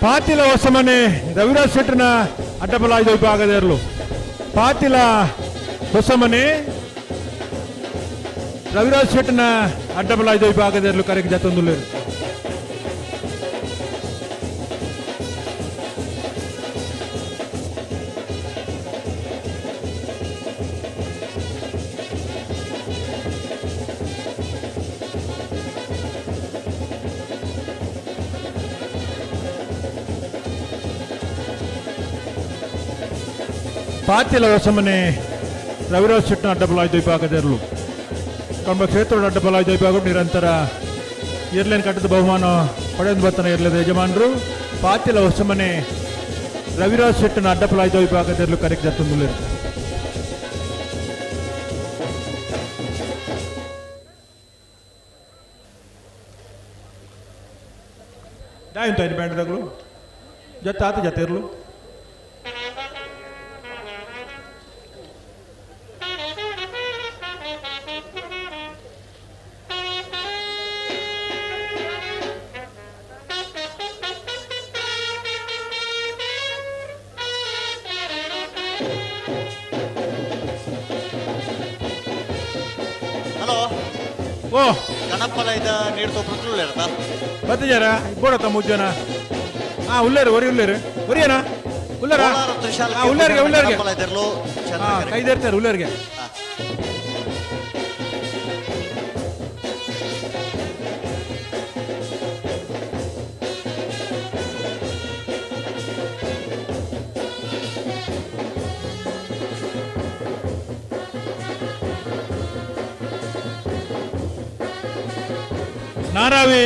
ಪಾತಿಲ ಹೊಸಮನೆ ರವಿರಾಜ್ ಸೆಟ್ನ ಅಡ್ಡಪಲಾಯ್ದ ವಿಭಾಗದಿರಲು ಪಾತಿಲ ಹೊಸಮನೆ ರವಿರಾಜ್ ಶೆಟ್ನ ಅಡ್ಡಬಲಾಯ್ದ ವಿಭಾಗದಲ್ಲೂ ಕರೆಗೆ ಜತೊಂದುಲ್ಲೇರು ಪಾತಿಲ ಹೊಸಮನೆ ರವಿರಾಜ್ ಶೆಟ್ನ ಅಡ್ಡಬಲಾಯ್ದ ವಿಭಾಗದಲ್ಲೂ ಕಂಬ ಕ್ಷೇತ್ರದ ಅಡ್ಡಬಲಾಯ್ದ ವಿಭಾಗ ನಿರಂತರ ಇರ್ಲೇನ್ ಕಟ್ಟದ ಬಹುಮಾನ ಪಡೆದು ಬರ್ತಾನೆ ಇರಲಿದೆ ಯಜಮಾನರು ಪಾತಿಲ ಹೊಸಮನೆ ರವಿರಾಜ್ ಶೆಟ್ನ ಅಡ್ಡಬಲಾಯ್ದ ವಿಭಾಗದಲ್ಲೂ ಕರೆಕ್ಟ್ ಜತ್ತೊಂದು ದಾಯಂತ ಬ್ಯಾಂಡ್ದಾಗಲು ಜತ್ತ ಆತ ಜತೆ ಇರಲು ಹಲೋ ಓ ಗಣಪಲ ಇದ ನೀಡ್ತೋ ಪ್ರತಿಲ್ಲ ಬತ್ತಿಜಾರ ಬೋಡತ್ತ ಮುಜ್ಜನ ಉಳ್ಳೇರು ಒರಿ ಉಳ್ಳೇರು ಒರಿಯನ ಉಳ್ಳರ ಉಳ್ಳೇರಿಗೆ ಉಳ್ಳೇರಿಗೆ ಕೈದೇರ್ತಾರೆ ಉಳ್ಳೇರಿಗೆ ನಾರಾವಿ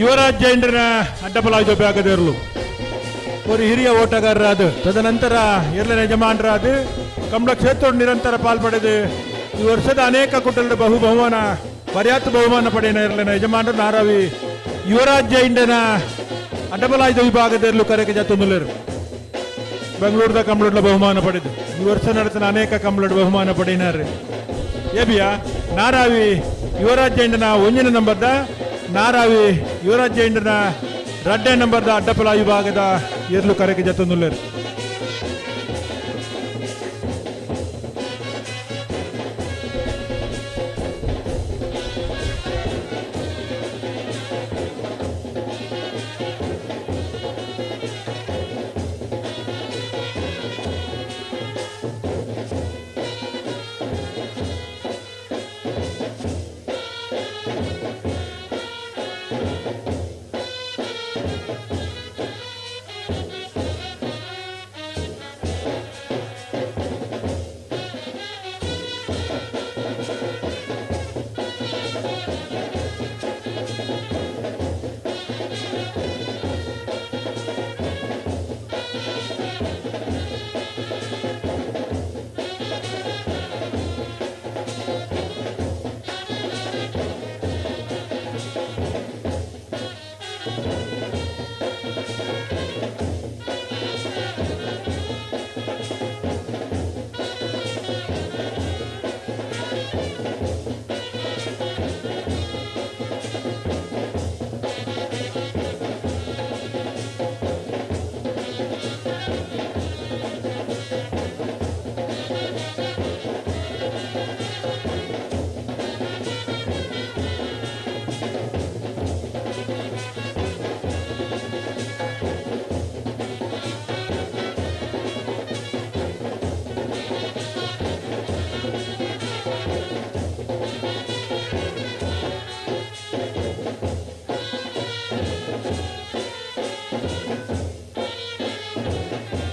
ಯುವರಾಜ್ ಜೈಂಡ್ರನ ಅಡ್ಡಬಲಾಯ್ದ ಬ್ಯಾಗದಿರಲು ஒரு ಹಿರಿಯ ಓಟಗಾರರಾದ ತದನಂತರ ಎರಡನೇ ಯಜಮಾನರಾದ ಕಮಲ ಕ್ಷೇತ್ರ ನಿರಂತರ ಪಾಲ್ಪಡೆದು ಈ ವರ್ಷದ ಅನೇಕ ಕುಟುಂಬದ ಬಹುಮಾನ ಪರ್ಯಾಪ್ತ ಬಹುಮಾನ ಪಡೆಯ ಎರಡನೇ ಯಜಮಾನರು ನಾರಾವಿ ಯುವರಾಜ್ ಜೈಂಡನ ಅಡ್ಡಬಲಾಯ್ದ ವಿಭಾಗದಲ್ಲೂ ಕರೆಗೆ ಜತ್ತೊಂದುಲೇರು ಬೆಂಗಳೂರದ ಕಮಲಡ್ಲ ಬಹುಮಾನ ಪಡೆದು ಈ ವರ್ಷ ನಡೆಸಿದ ಅನೇಕ ಕಮಲಡ್ ಬಹುಮಾನ ಪಡೆಯಿನಾರೆ ಏಬಿಯಾ ನಾರಾವಿ ಯುವರಾಜ್ ಜೈಂಡನ ಒಂಜಿನ ನಂಬರ್ದ ನಾರಾವಿ ಯುವರಾಜ್ ಜೈಂಡನ ರಡ್ಡೆ ನಂಬರ್ದ ಅಡ್ಡಪಲ ವಿಭಾಗದ ಏರ್ಲು ಕರೆಗೆ ಜತ್ತೊಂದುಲ್ಲೇರು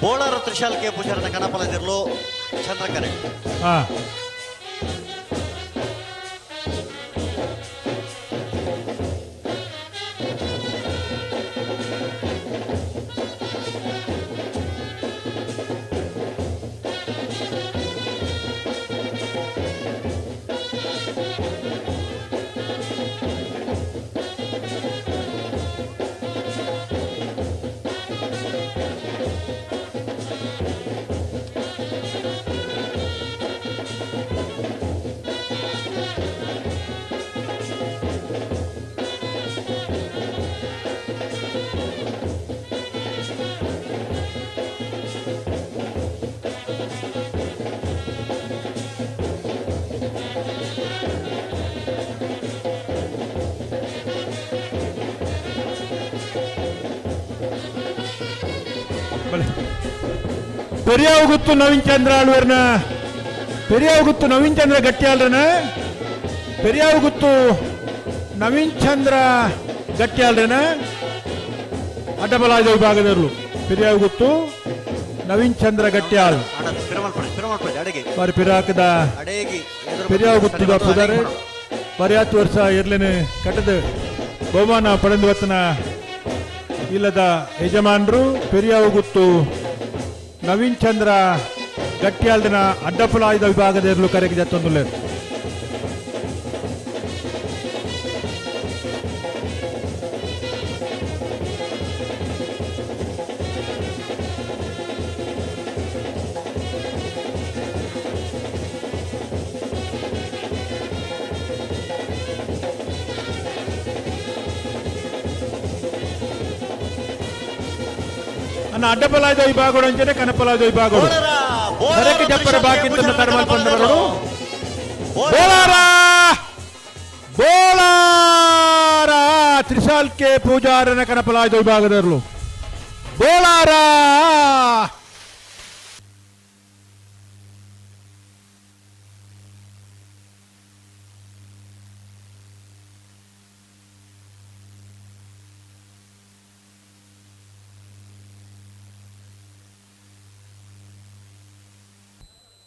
ಬೋಳಾರ ತ್ರಿಶಾಲ್ ಕೆ ಪೂಜಾರನ ಕಣಪಲದಿರಲು ಚಂದ್ರಕರೆ பெரியாவுகுத்து நவீன் சந்திர ஆழ்வர்ನ பெரியாவுಗುತ್ತು ನವೀನ್ ಚಂದ್ರ ಗಟ್ಟಿಯಾಲ್ರನ பெரியாவுಗುತ್ತು ನವೀನ್ ಚಂದ್ರ ಗಟ್ಟಿಯಾಲ್ರನ ಅಡ್ಡಬಲಾದ ವಿಭಾಗದಲ್ಲೂ பெரியாவுಗುತ್ತು ನವೀನ್ ಚಂದ್ರ ಗಟ್ಟಿಯಾಲ್ ಬಾರಿ ಪಿರಾಕದ ಪೆರಿಯಾವು ಗುತ್ತುದ ಪುದಾರೆ ಬಾರಿ 10 ವರ್ಷ ಇರ್ಲೇನೆ ಕಟ್ಟದ ಬಹುಮಾನ ಪಡೆದುವತ್ತನ ಇಲ್ಲದ ಯಜಮಾನರು ಪೆರಿಯಾವು ಗುತ್ತು ನವೀನ್ ಚಂದ್ರ ಗಟ್ಟಿಯಾಲ್ದಿನ ಅಡ್ಡಪಲಾಯುಧ ವಿಭಾಗದ ಇರಲು ಕರೆಗೆ ಜತ್ತೊಂದುಲ್ಲೆ ಅಡ್ಡಪಲಾಯುಧ ವಿಭಾಗಗಳು ಅಂಚನೆ ಕನಪಲಾಯುಧ ವಿಭಾಗಗಳು ಕರೆಗೆ ಜಪ್ಪರ ಬಾಕಿಂತ ತರಮಲ್ ಪಂಡವರು ಬೋಲಾರ ಬೋಲಾರ ತ್ರಿಶಾಲ್ಕೆ ಪೂಜಾರನ ಕನಪಲಾಯುಧ ವಿಭಾಗದವರು ಬೋಲಾರ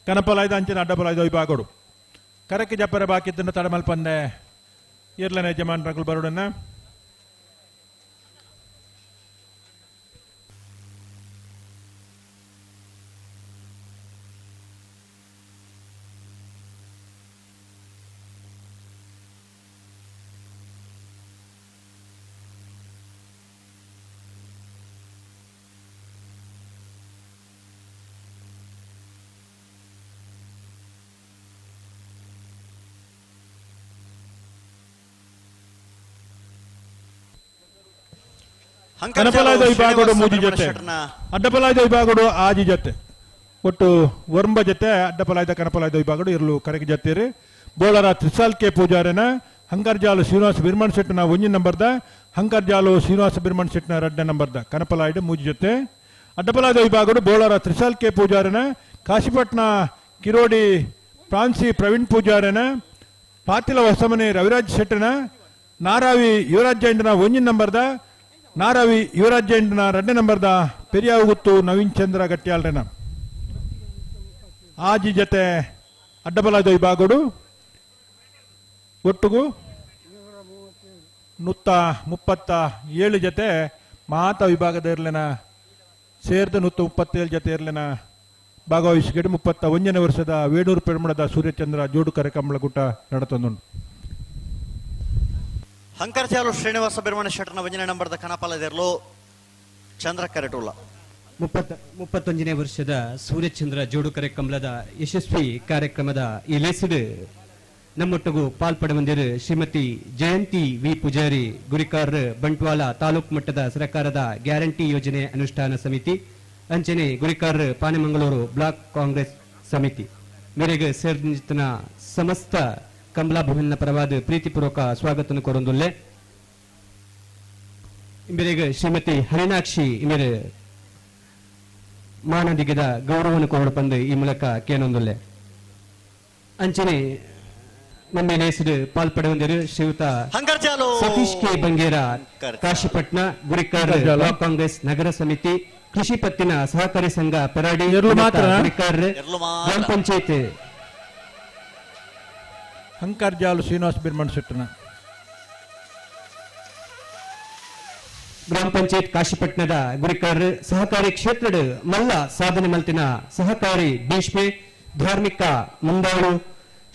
ಕನಪಲಾಯುಧ ಅಂಚಿನ ಅಡ್ಡಪಲಾಯುಧ ವಿಭಾಗಗಳು ಕರಕ್ಕೆ ಜಪ್ಪರ ಬಾಕಿದ್ದನ್ನು ತಡಮಲ್ ಪಂದೆ ಇರ್ಲನ ಯಜಮಾನರು ಬರೋಡನ್ನ ಕನಪಲಾಯುಧ ವಿಭಾಗಗಳು ಮೂಜಿ ಜೊತೆ ಅಡ್ಡಪಲಾಯುಧ ವಿಭಾಗಗಳು ಆಜಿ ಜೊತೆ ಒಟ್ಟು ವರ್ಂಬ ಜೊತೆ ಅಡ್ಡಪಲಾಯುಧ ಕನಪಲಾಯುಧ ವಿಭಾಗಗಳು ಇರಲು ಕರೆಗೆ ಜೊತೆರಿ ಬೋಳರ ತ್ರಿಶಾಲ್ಕೆ ಪೂಜಾರನ ಹಂಕರ್ಜಾಲು ಶ್ರೀನಿವಾಸ ಬಿರ್ಮಣ್ ಶೆಟ್ಟನ 1 ನಂಬರ್ದ ಹಂಕರ್ಜಾಲು ಶ್ರೀನಿವಾಸ ಬಿರ್ಮಣ್ ಶೆಟ್ಟನ 2 ನಂಬರ್ದ ಕನಪಲಾಯುಧ ಮೂಜಿ ಜೊತೆ ಅಡ್ಡಪಲಾಯುಧ ವಿಭಾಗಗಳು ಬೋಳರ ತ್ರಿಶಾಲ್ಕೆ ಪೂಜಾರನ ಕಾಶಿಪಟ್ನ ಕಿರೋಡಿ ಪ್ರಾನ್ಸಿ ಪ್ರವೀಣ್ ಪೂಜಾರನ ಪಾತಿಲ ಹೊಸಮನೆ ರವಿರಾಜ್ ಶೆಟ್ಟನ ನಾರಾವಿ ಯುವರಾಜ್ ಜೈಂಡನ 1 ನಂಬರ್ದ ನಾರಾವಿ ಯುವರಾಜ್ ಜೈಂಡನ 2 ನಂಬರ್ದ ಪೆರಿಯಾವು ಗುತ್ತು ನವೀನ್ ಚಂದ್ರ ಗಟ್ಟಿಯಾಲ್ರೆನ ಆಜಿ ಜೊತೆ ಅಡ್ಡಬಲಾಯುಧ ವಿಭಾಗಗಳು ಒಟ್ಟುಗು 137 ಜೊತೆ ಮಾತ ವಿಭಾಗದ ಇರ್ಲಿನ ಸೇರ್ದ 137 ಜೊತೆ ಇರ್ಲಿನ ಭಾಗವಹಿಸಿಕೊಂಡು 31ನೇ ವರ್ಷದ ವೇಣೂರು ಪೆರ್ಮುಡದ ಸೂರ್ಯಚಂದ್ರ ಜೋಡುಕರೆ ಕಂಬಳಗುಟ್ಟ ನಡತೊಂದುಂಡು ಹಂಕರ್ಚಾಲು ಶ್ರೀನಿವಾಸ ಬಿರ್ಮಣ ಶೆಟ್ಟನ 1ನೇ ನಂಬರ್ದ ಕನಪಲಾಯುಧೆರ್ಲು ಚಂದ್ರ ಕರೆಟುಲ್ಲ 31ನೇ ವರ್ಷದ ಸೂರ್ಯಚಂದ್ರ ಜೋಡುಕರೆ ಕಂಬಳದ ಯಶಸ್ವಿ ಕಾರ್ಯಕ್ರಮದ ಈ ಲೇಸಿಡ್ ನಮ್ಮೊಟ್ಟಿಗೂ ಪಾಲ್ಪಡುವಂದಿರು ಶ್ರೀಮತಿ ಜಯಂತಿ ವಿ ಪೂಜಾರಿ ಗುರಿಕಾರ್ ಬಂಟ್ವಾಳ ತಾಲೂಕು ಮಟ್ಟದ ಸರ್ಕಾರದ ಗ್ಯಾರಂಟಿ ಯೋಜನೆ ಅನುಷ್ಠಾನ ಸಮಿತಿ ಅಂಚನೆ ಗುರಿಕಾರ್ ಪಾನೆಮಂಗಳೂರು ಬ್ಲಾಕ್ ಕಾಂಗ್ರೆಸ್ ಸಮಿತಿ ಮೇರೆಗೆ ಸೇರಿದ ಸಮಸ್ತ ಕಮಲಾ ಭವನ ಪರವಾದ ಪ್ರೀತಿಪೂರ್ವಕ ಸ್ವಾಗತ ಕೊರೊಂದುಲ್ಲೆ ಇಂಬೆರೆಗೆ ಶ್ರೀಮತಿ ಹರಿಣಾಕ್ಷಿ ಇಂಬೆರೆ ಮಾನದಿಗದ ಗೌರವವನ್ನು ಕೊರಡು ಈ ಮೂಲಕ ಕೇನೊಂದುಲ್ಲೆ ಅಂಚನೆ ನಮ್ಮ ನೇಸಿಡು ಪಾಲ್ಪಡುವಂದಿರು ಶ್ರೀಯುತ ಸತೀಶ್ ಕೆ ಬಂಗೇರ ಕಾಶಿಪಟ್ನ ಗುರಿಕಾರ್ ಬ್ಲಾಕ್ ಕಾಂಗ್ರೆಸ್ ನಗರ ಸಮಿತಿ ಕೃಷಿ ಪತ್ತಿನ ಸಹಕಾರಿ ಸಂಘ ಪೆರಾಡಿ ಗುರಿಕಾರ್ ಗ್ರಾಮ ಪಂಚಾಯತ್ ಹಂಕರ್ಜಾಲು ಶ್ರೀನಿವಾಸ ಬಿರ್ಮಣ್ ಶೆಟ್ಟನ ಗ್ರಾಮ ಪಂಚಾಯತ್ ಕಾಶಿಪಟ್ನದ ಗುರಿಕಾರ್ ಸಹಕಾರಿ ಕ್ಷೇತ್ರದ ಮಲ್ಲ ಸಾಧನೆ ಮಲ್ತಿನ ಸಹಕಾರಿ ಭೀಷ್ಮೆ ಧಾರ್ಮಿಕ ಮುಂದಾಳು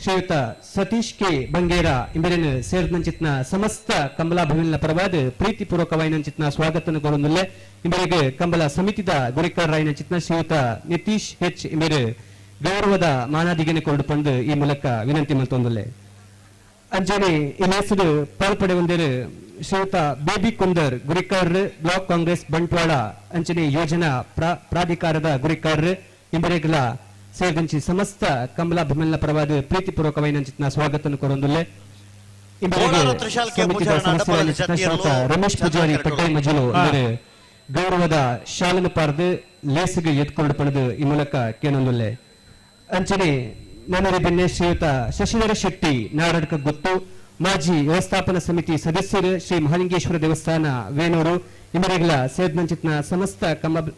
ಶ್ರೀಯುತ ಸತೀಶ್ ಕೆ ಬಂಗೇರ ಇಂಬೆರೆನ ಸೇರಿದಂಚಿತ್ನ ಸಮಸ್ತ ಕಂಬಲಾ ಭವನ ಪರವಾದ ಪ್ರೀತಿಪೂರ್ವಕವಾಯಿನಂಚಿತ್ನ ಸ್ವಾಗತನ ಕೊರೊಂದುಲ್ಲೆ ಇಂಬೆರೆಗೆ ಕಂಬಲ ಸಮಿತಿದ ಗುರಿಕಾರ್ ರಾಯಿನಂಚಿತ್ನ ಶ್ರೀಯುತ ನಿತೀಶ್ ಹೆಚ್ ಇಂಬೆರೆ ಗೌರವದ ಮಾನಾದಿಗೆನೆ ಕೊರಡು ಈ ಮೂಲಕ ವಿನಂತಿ ಮಲ್ತೊಂದುಲ್ಲೆ ಅಂಜನೆ ಈ ಹೆಸರು ಪಾಲ್ಪಡುವಂದಿರು ಶ್ರೀಯುತ ಬೇಬಿ ಕುಂದರ್ ಗುರಿಕಾರ್ ಬ್ಲಾಕ್ ಕಾಂಗ್ರೆಸ್ ಬಂಟ್ವಾಳ ಅಂಚನೆ ಯೋಜನಾ ಪ್ರಾಧಿಕಾರದ ಗುರಿಕಾರ್ ಇಂಬರೆಗಲ ಸೇರಿದಂಚಿ ಸಮಸ್ತ ಕಮಲಾ ಭವನ ಪರವಾದ ಪ್ರೀತಿಪೂರ್ವಕವಾಯಿನಂಚಿತ್ನ ಸ್ವಾಗತನ ಕೊರೊಂದುಲ್ಲೆ ರಮೇಶ್ ಪೂಜಾರಿ ಪಟ್ಟೆ ಮಜಲು ಗೌರವದ ಶಾಲನ್ನು ಪಾರ್ದು ಲೇಸಿಗೆ ಎತ್ಕೊಂಡು ಪಡೆದು ಈ ಮೂಲಕ ಕೇನೊಂದುಲ್ಲೆ ಅಂಚನೆ ನನ್ನರೆ ಬೆನ್ನೆ ಶ್ರೀಯುತ ಶಶಿಧರ ಶೆಟ್ಟಿ ನಾಡಕ ಗೊತ್ತು ಮಾಜಿ ವ್ಯವಸ್ಥಾಪನಾ ಸಮಿತಿ ಸದಸ್ಯರು ಶ್ರೀ ಮಹಾಲಿಂಗೇಶ್ವರ ದೇವಸ್ಥಾನ ವೇಣೂರು ಇವರಿಗೆಲ್ಲ ಸೇದ್ನಂಚಿತ್ನ ಸಮಸ್ತ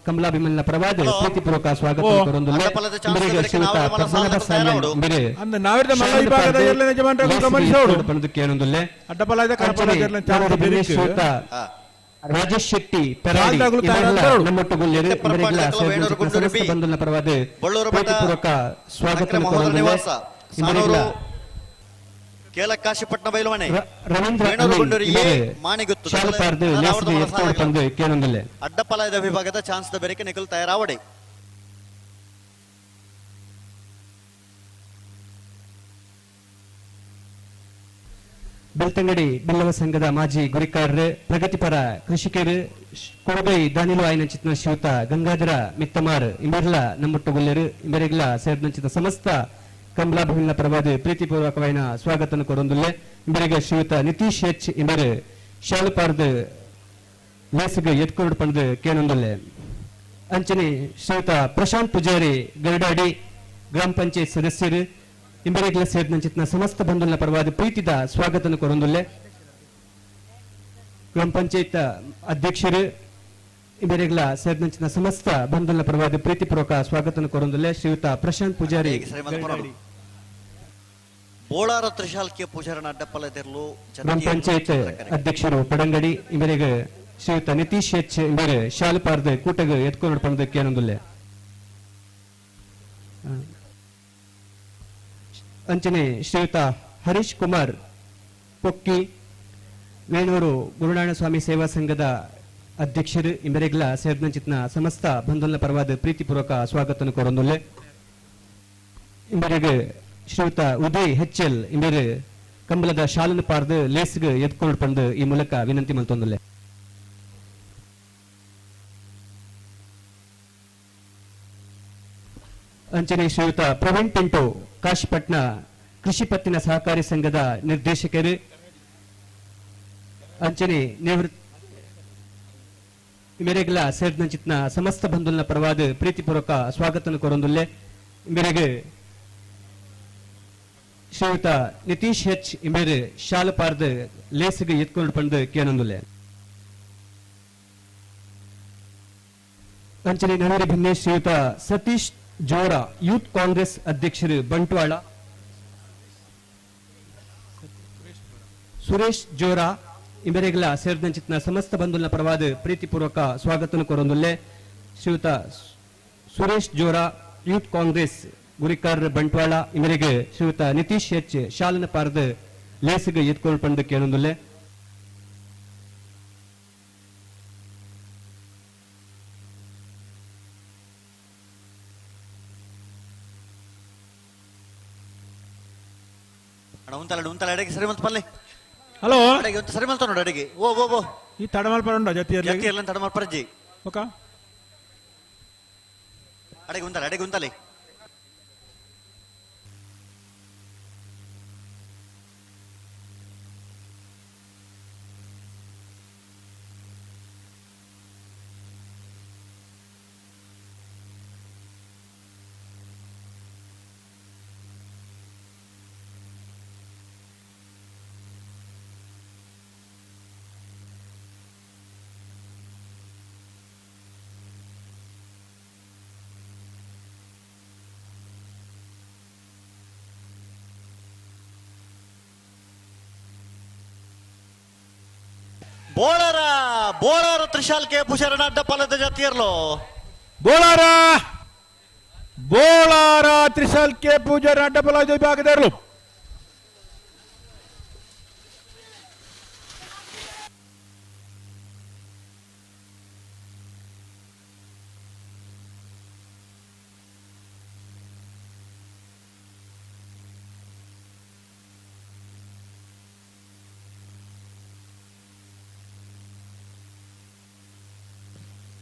ಕಮಲಾಭಿಮನ್ಯ ಪರವಾದ ಪ್ರೀತಿಪೂರ್ವಕ ಸ್ವಾಗತ ಕೊರೊಂದುಲ್ಲೆ ಇವರಿಗೆ ಶ್ರೀಯುತ ಪದ್ಮನಾಭ ಸಾಲ್ಯನ್ ಬೇರೆ ಅಂದ ನಾವಿರದ ಮಲ್ಲ ವಿಭಾಗದ ಎಲ್ಲ ಯಜಮಾನರು ಗಮನಿಸೋಡು ಪಣದಕ್ಕೆ ಏನೊಂದುಲ್ಲೆ ಅಡ್ಡಪಲಾದ ಕನಪಲಾದ ಶ್ರೀಯುತ ರಾಜೇಶ್ ಶೆಟ್ಟಿ ಪೆರಾಡಿ ನಮ್ಮೊಟ್ಟುಗುಲ್ಯರು ಇವರಿಗೆಲ್ಲ ಸೇದ್ನಂಚಿತ್ನ ಸಮಸ್ತ ಬಂಧುನ ಪರವಾದ ಪ್ರೀತಿಪೂರ್ವಕ ಸ್ವಾಗತ ಕೊರೊಂದುಲ್ಲೆ ಇವರಿಗೆಲ್ಲ ಕೇಲಕಾಶಿಪಟ್ನ ಬೈಲುಮನೆ ಅಡ್ಡಪಲಾಯದ ವಿಭಾಗದ ಚಾನ್ಸ್ ದ ಬೆರಕೆ ನಿಖಲ್ ತಯಾರಾವಡೆ ಬೆಳ್ತಂಗಡಿ ಬಿಲ್ಲವ ಸಂಘದ ಮಾಜಿ ಗುರಿಕಾರರು ಪ್ರಗತಿಪರ ಕೃಷಿಕರು ಕೊಡಗೈ ದಾನಿಲು ಆಯ್ನಂಚಿತ್ನ ಶ್ರೀಯುತ ಗಂಗಾಧರ ಮಿತ್ತಮಾರ್ ಇವರೆಲ್ಲ ನಮ್ಮೊಟ್ಟುಗುಲ್ಯರು ಇವರಿಗೆಲ್ಲ ಸೇರಿದಂಚಿತ ಸಮಸ್ತ ಕಮಲಾಭಿಮನ್ಯ ಪರವಾದ ಪ್ರೀತಿಪೂರ್ವಕವಾದ ಸ್ವಾಗತ ಕೊರೊಂದುಲ್ಲೆ ಇವರಿಗೆ ಶ್ರೀಯುತ ನಿತೀಶ್ ಎಚ್ ಇವರ ಶಾಲುಪಾರ್ದ ಲೇಸಿಗೆ ಎತ್ಕೊಂಡು ಪಡೆದು ಕೇನೊಂದುಲ್ಲೆ ಅಂಚನೆ ಶ್ರೀಯುತ ಪ್ರಶಾಂತ್ ಪೂಜಾರಿ ಗರಡಾಡಿ ಗ್ರಾಮ ಪಂಚಾಯತ್ ಸದಸ್ಯರು ಇವರಿಗೆಲ್ಲ ಸೇರಿದಂಚಿತ್ನ ಸಮಸ್ತ ಬಂಧುಗಳ ಪರವಾದ ಪ್ರೀತಿದ ಸ್ವಾಗತ ಕೊರೊಂದುಲ್ಲೆ ಗ್ರಾಮ ಪಂಚಾಯತ್ ಅಧ್ಯಕ್ಷರು ಇವರಿಗೆಲ್ಲ ಸೇರಿದಂಚಿನ ಸಮಸ್ತ ಬಂಧುಗಳ ಪರವಾದ ಪ್ರೀತಿಪೂರ್ವಕ ಸ್ವಾಗತ ಕೊರೊಂದುಲ್ಲೆ ಶ್ರೀಯುತ ಪ್ರಶಾಂತ್ ಪೂಜಾರಿ ಬೋಳಾರ ತ್ರಿಶಾಲ್ಕೆ ಪೂಜಾರನ ಅಡ್ಡಪಲದಿರಲು ಗ್ರಾಮ ಪಂಚಾಯತ್ ಅಧ್ಯಕ್ಷರು ಪಡಂಗಡಿ ಇವರಿಗೆ ಶ್ರೀಯುತ ನಿತೀಶ್ ಎಚ್ ಇವರ ಶಾಲುಪಾರ್ದ ಕೂಟಗ ಎತ್ಕೊಂಡು ಪಡೆದಕ್ಕೆ ಏನೊಂದುಲ್ಲೆ ಅಂಚನೆ ಶ್ರೀಯುತ ಹರೀಶ್ ಕುಮಾರ್ ಪೊಕ್ಕಿ ವೇಣೂರು ಗುರುನಾರಾಯಣ ಸ್ವಾಮಿ ಸೇವಾ ಸಂಘದ ಅಧ್ಯಕ್ಷರು ಇವರಿಗೆಲ್ಲ ಸೇರಿದಂಚಿತ್ನ ಸಮಸ್ತ ಬಂಧುಗಳ ಪರವಾದ ಪ್ರೀತಿಪೂರ್ವಕ ಸ್ವಾಗತ ಕೊರೊಂದುಲ್ಲೆ ಇವರಿಗೆ ಶ್ರೀಯುತ ಉದಯ್ ಹೆಚ್ಎಲ್ ಇವರ ಕಂಬಲದ ಶಾಲನ್ನು ಪಾರ್ದು ಲೇಸ್ಗೆ ಎತ್ಕೊಂಡು ಬಂದು ಈ ಮೂಲಕ ವಿನಂತಿ ಮಂತೊಂದುಲ್ಲೆ ಅಂಚನೆ ಶ್ರೀಯುತ ಪ್ರವೀಣ್ ಪಿಂಟೋ ಕಾಶಿಪಟ್ನ ಕೃಷಿ ಪತ್ತಿನ ಸಹಕಾರಿ ಸಂಘದ ನಿರ್ದೇಶಕರು ಅಂಚನೆ ಇವರಿಗೆಲ್ಲ ಸೇರಿದಂಚಿತ್ನ ಸಮಸ್ತ ಬಂಧುಗಳ ಪರವಾದ ಪ್ರೀತಿಪೂರ್ವಕ ಸ್ವಾಗತ ಕೊರೊಂದುಲ್ಲೆ ಇವರಿಗೆ ಶ್ರೀಯುತ ನಿತೀಶ್ ಎಚ್ ಇವರ ಶಾಲುಪಾರ್ದ ಲೇಸಿಗೆ ಎತ್ಕೊಂಡು ಬಂದು ಕೇನೊಂದುಲ್ಲೆ ಅಂಚನೆ ನವರ ಭಿನ್ನೆ ಶ್ರೀಯುತ ಸತೀಶ್ ಜೋರ ಯೂತ್ ಕಾಂಗ್ರೆಸ್ ಅಧ್ಯಕ್ಷರು ಬಂಟ್ವಾಳ ಸುರೇಶ್ ಜೋರ ಇವರಿಗೆಲ್ಲ ಸೇರಿದಂಚಿತ್ನ ಸಮಸ್ತ ಬಂಧುಗಳ ಪರವಾದ ಪ್ರೀತಿಪೂರ್ವಕ ಸ್ವಾಗತ ಕೊರೊಂದುಲ್ಲೆ ಶ್ರೀಯುತ ಸುರೇಶ್ ಜೋರ ಯೂತ್ ಕಾಂಗ್ರೆಸ್ ಗುರಿಕಾರರ ಬಂಟ್ವಾಳ ಇವರಿಗೆ ಶ್ರೀಯುತ ನಿತೀಶ್ ಎಚ್ ಶಾಲನ ಪಾರ್ದ ಲೇಸಿಗೆ ಎತ್ಕೊಂಡು ಬಂದು ಕೇಳೊಂದುಲ್ಲೆ ಉಂತಲ ಅಡೆಗೆ ಸರಿ ಮಲ್ತ ಪಲ್ಲೆ ಹಲೋ ಅಡೆಗೆ ಒಂದು ಸರಿ ಮಲ್ತ ನೋಡು ಅಡೆಗೆ ಓ ಈ ತಡಮಲ್ ಪರಂಡ ಜತಿಯರ್ಲ ತಡಮಲ್ ಪರಜಿ ಓಕ ಅಡೆಗೆ ಉಂತಲೆ ಬೋಳಾರ ತ್ರಿಶಾಲ್ಕೆ ಪುಷರಣ ಅಡ್ಡಪಾಲದ ಜಾತಿಯರ್ಲು ಬೋಳಾರ ತ್ರಿಶಾಲ್ಕೆ ಪೂಜಾರ ಅಡ್ಡಪಾಲದ ವಿಭಾಗದರ್ಲು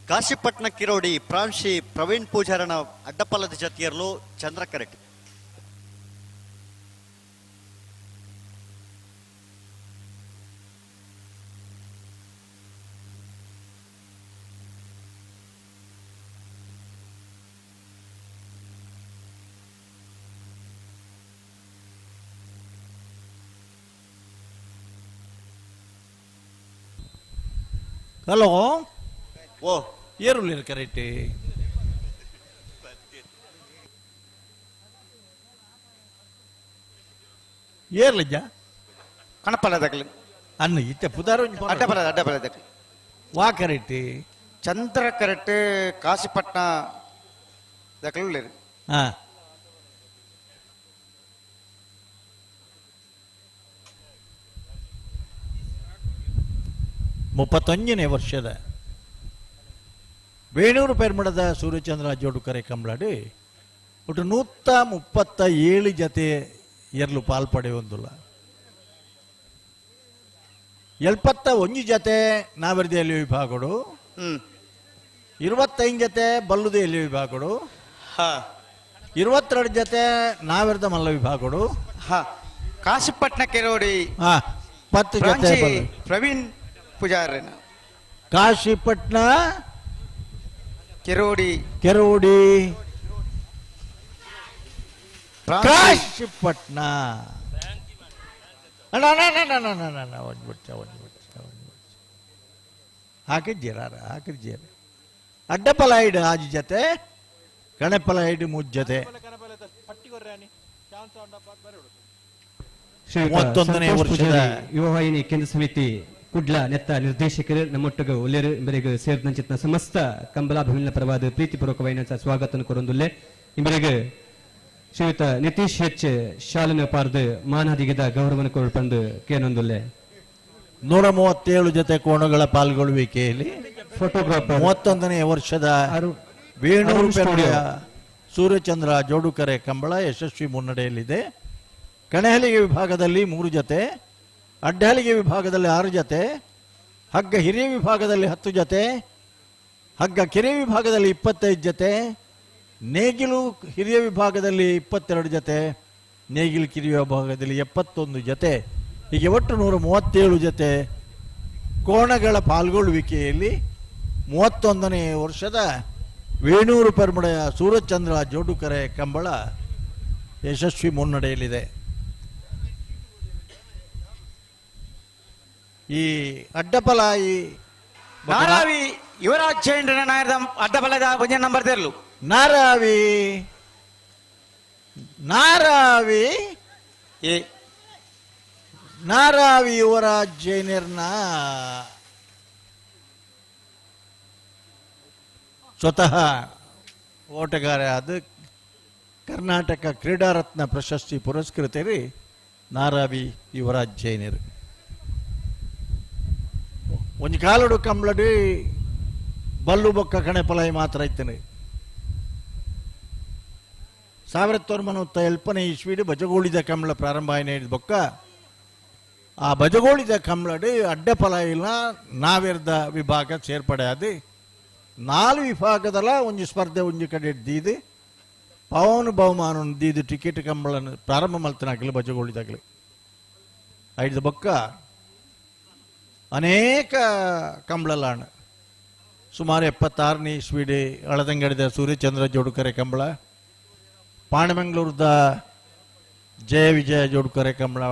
ಕಾಶಿಪಟ್ನ ಕಿರೋಡಿ ಪ್ರಾಂಶಿ ಪ್ರವೀಣ್ ಪೂಜಾರನ ಅಡ್ಡಪಲ್ಲದ ಜತಿಯರ್ಲು ಚಂದ್ರಕರೆಟ್ ಹಲೋ ಓ ಏರುಳ್ಳಿ ಕರೆಕ್ಟ್ ಏರ್ಲಜ್ಜ ಕಣಪಲದಕ್ಲು ಅನ್ನ ಇತ್ತ ಪುದಾರ ಅಡ್ಡಪಲದಕ್ಲು ವಾ ಕರೆಕ್ಟ್ ಚಂದ್ರ ಕರೆಕ್ಟ್ ಕಾಶಿಪಟ್ನ ದಕ್ಲು ಹಾ ಮುಪ್ಪತ್ತೊಂದನೇ ವರ್ಷದ ವೇಣೂರು ಪೆರ್ಮಡದ ಸೂರ್ಯಚಂದ್ರ ಜೋಡುಕರೆ ಕಂಬಳಾಡಿ ಒಟ್ಟು 137 ಜತೆ ಎರಲು ಪಾಲ್ಪಡೆಯೊಂದುಲ್ಲ 71 ಜತೆ ನಾವರ್ದಿಯಲ್ಲಿ ವಿಭಾಗಗಳು 25 ಜತೆ ಬಲ್ಲುದೆಯಲ್ಲಿ ವಿಭಾಗಗಳು 22 ಜತೆ ನಾವೆರ್ದ ಮಲ್ಲ ವಿಭಾಗಗಳು ಕಾಶಿಪಟ್ನ ಕೆರೋಡಿ 10 ಜತೆ ಪ್ರವೀಣ್ ಪೂಜಾರಿನ ಕಾಶಿಪಟ್ನ ಕೆರೋಡಿ ಕಾಶಿಪಟ್ನ ಹಾಕಿದ್ದೀರ ಅಡ್ಡಪಲಾಯಿಡ್ ಆಜು ಜತೆ ಕಣಪಲಾಯಿಡ್ ಮುಜ್ಜತೆ 31ನೇ ವರ್ಷದ ಯುವವಾಹಿನಿ ಕೇಂದ್ರ ಸಮಿತಿ ಕುಡ್ಲ ನೆತ್ತ ನಿರ್ದೇಶಕರು ನಮ್ಮೊಟ್ಟಿಗೆ ಒಳ್ಳೆಯರು ಇಂಬರಿಗೆ ಸೇರಿದಂಚಿತ್ನ ಸಮಸ್ತ ಕಂಬಲಾಭಿಮಿನ ಪರವಾದ ಪ್ರೀತಿಪೂರ್ವಕವಾದ ಸ್ವಾಗತ ಕೊರೊಂದುಲ್ಲೆ ಇಂಬರಿಗೆ ಶ್ರೀಯುತ ನಿತೀಶ್ ಹೆಚ್ ಶಾಲನ ಪಾರ್ದು ಮಾನದಿಗದ ಗೌರವನ ಕೊರಪಂದು ಕೇನೊಂದುಲ್ಲೆ 137 ಜತೆ ಕೋಣಗಳ ಪಾಲ್ಗೊಳ್ಳುವಿಕೆಯಲ್ಲಿ ಫೋಟೋಗ್ರಾಫರ್ 31ನೇ ವರ್ಷದ ವೇಣೂರು ಪೆರ್ಮುಡ ಸೂರ್ಯಚಂದ್ರ ಜೋಡುಕರೆ ಕಂಬಳ ಯಶಸ್ವಿ ಮುನ್ನಡೆಯಲ್ಲಿದೆ. ಕಣಹಲಿಗೆ ವಿಭಾಗದಲ್ಲಿ 3 ಜತೆ, ಅಡ್ಡಹಲಿಗೆ ವಿಭಾಗದಲ್ಲಿ 6 ಜತೆ, ಹಗ್ಗ ಹಿರಿಯ ವಿಭಾಗದಲ್ಲಿ 10 ಜತೆ, ಹಗ್ಗ ಕಿರಿಯ ವಿಭಾಗದಲ್ಲಿ 25 ಜತೆ, ನೇಗಿಲು ಹಿರಿಯ ವಿಭಾಗದಲ್ಲಿ 22 ಜತೆ, ನೇಗಿಲು ಕಿರಿಯ ವಿಭಾಗದಲ್ಲಿ 71 ಜತೆ, ಹೀಗೆ ಒಟ್ಟು 137 ಜತೆ ಕೋಣಗಳ ಪಾಲ್ಗೊಳ್ಳುವಿಕೆಯಲ್ಲಿ 31ನೇ ವರ್ಷದ ವೇಣೂರು ಪೆರ್ಮುಡ ಸೂರ್ಯಚಂದ್ರ ಜೋಡುಕರೆ ಕಂಬಳ ಯಶಸ್ವಿ ಮುನ್ನಡೆಯಲ್ಲಿದೆ. ಈ ಅಡ್ಡಪಲಾಯಿ ನಾರಾವಿ ಯುವರಾಜ್ ಜೈಂಡ್ರನ ನಾಯರದ ಅಡ್ಡಪಲದ ಒಂಜೆ ನಂಬರ್ ತೆರಲು ನಾರಾವಿ ಯುವರಾಜ್ ಜೈನರ್ನ ಸ್ವತಃ ಓಟಗಾರ ಆದ ಕರ್ನಾಟಕ ಕ್ರೀಡಾರತ್ನ ಪ್ರಶಸ್ತಿ ಪುರಸ್ಕೃತರಿ ನಾರಾವಿ ಯುವರಾಜ್ ಜೈನರ್. ಒಂದು ಕಾಲಡು ಕಂಬಳಡಿ ಬಲ್ಲು ಬೊಕ್ಕ ಕಣೆಪಲಾಯಿ ಮಾತ್ರ ಇತ್ತನೆ. 1970 ಇಸ್ವಿಡ್ ಬಜಗೋಳಿದ ಕಂಬಳ ಪ್ರಾರಂಭ ಆಯ್ನ ಬೊಕ್ಕ ಆ ಬಜಗೋಳಿದ ಕಂಬಳಡಿ ಅಡ್ಡಪಲಾಯಿನ ನಾವೆರ್ದ ವಿಭಾಗ ಸೇರ್ಪಡೆ ಆದಿ 4 ವಿಭಾಗದಲ್ಲ ಒಂದು ಸ್ಪರ್ಧೆ ಒಂದು ಕಡೆ ದೀದು ಪವನ್ ಬಹುಮಾನ ದೀದು ಟಿಕೆಟ್ ಕಂಬಳ ಪ್ರಾರಂಭ ಮಲ್ತನಾಗಲಿ ಬಜಗೋಳಿದಾಗಲಿ ಐದು ಬೊಕ್ಕ ಅನೇಕ ಕಂಬಳಲಾಣ ಸುಮಾರು 76ನೇ ಇಸ್ವಿಡಿ ಅಳದಂಗಡಿದ ಸೂರ್ಯಚಂದ್ರ ಜೋಡುಕರೆ ಕಂಬಳ, ಪಾಣಮಂಗ್ಳೂರ್ದ ಜಯ ವಿಜಯ ಜೋಡುಕರೆ ಕಂಬಳ,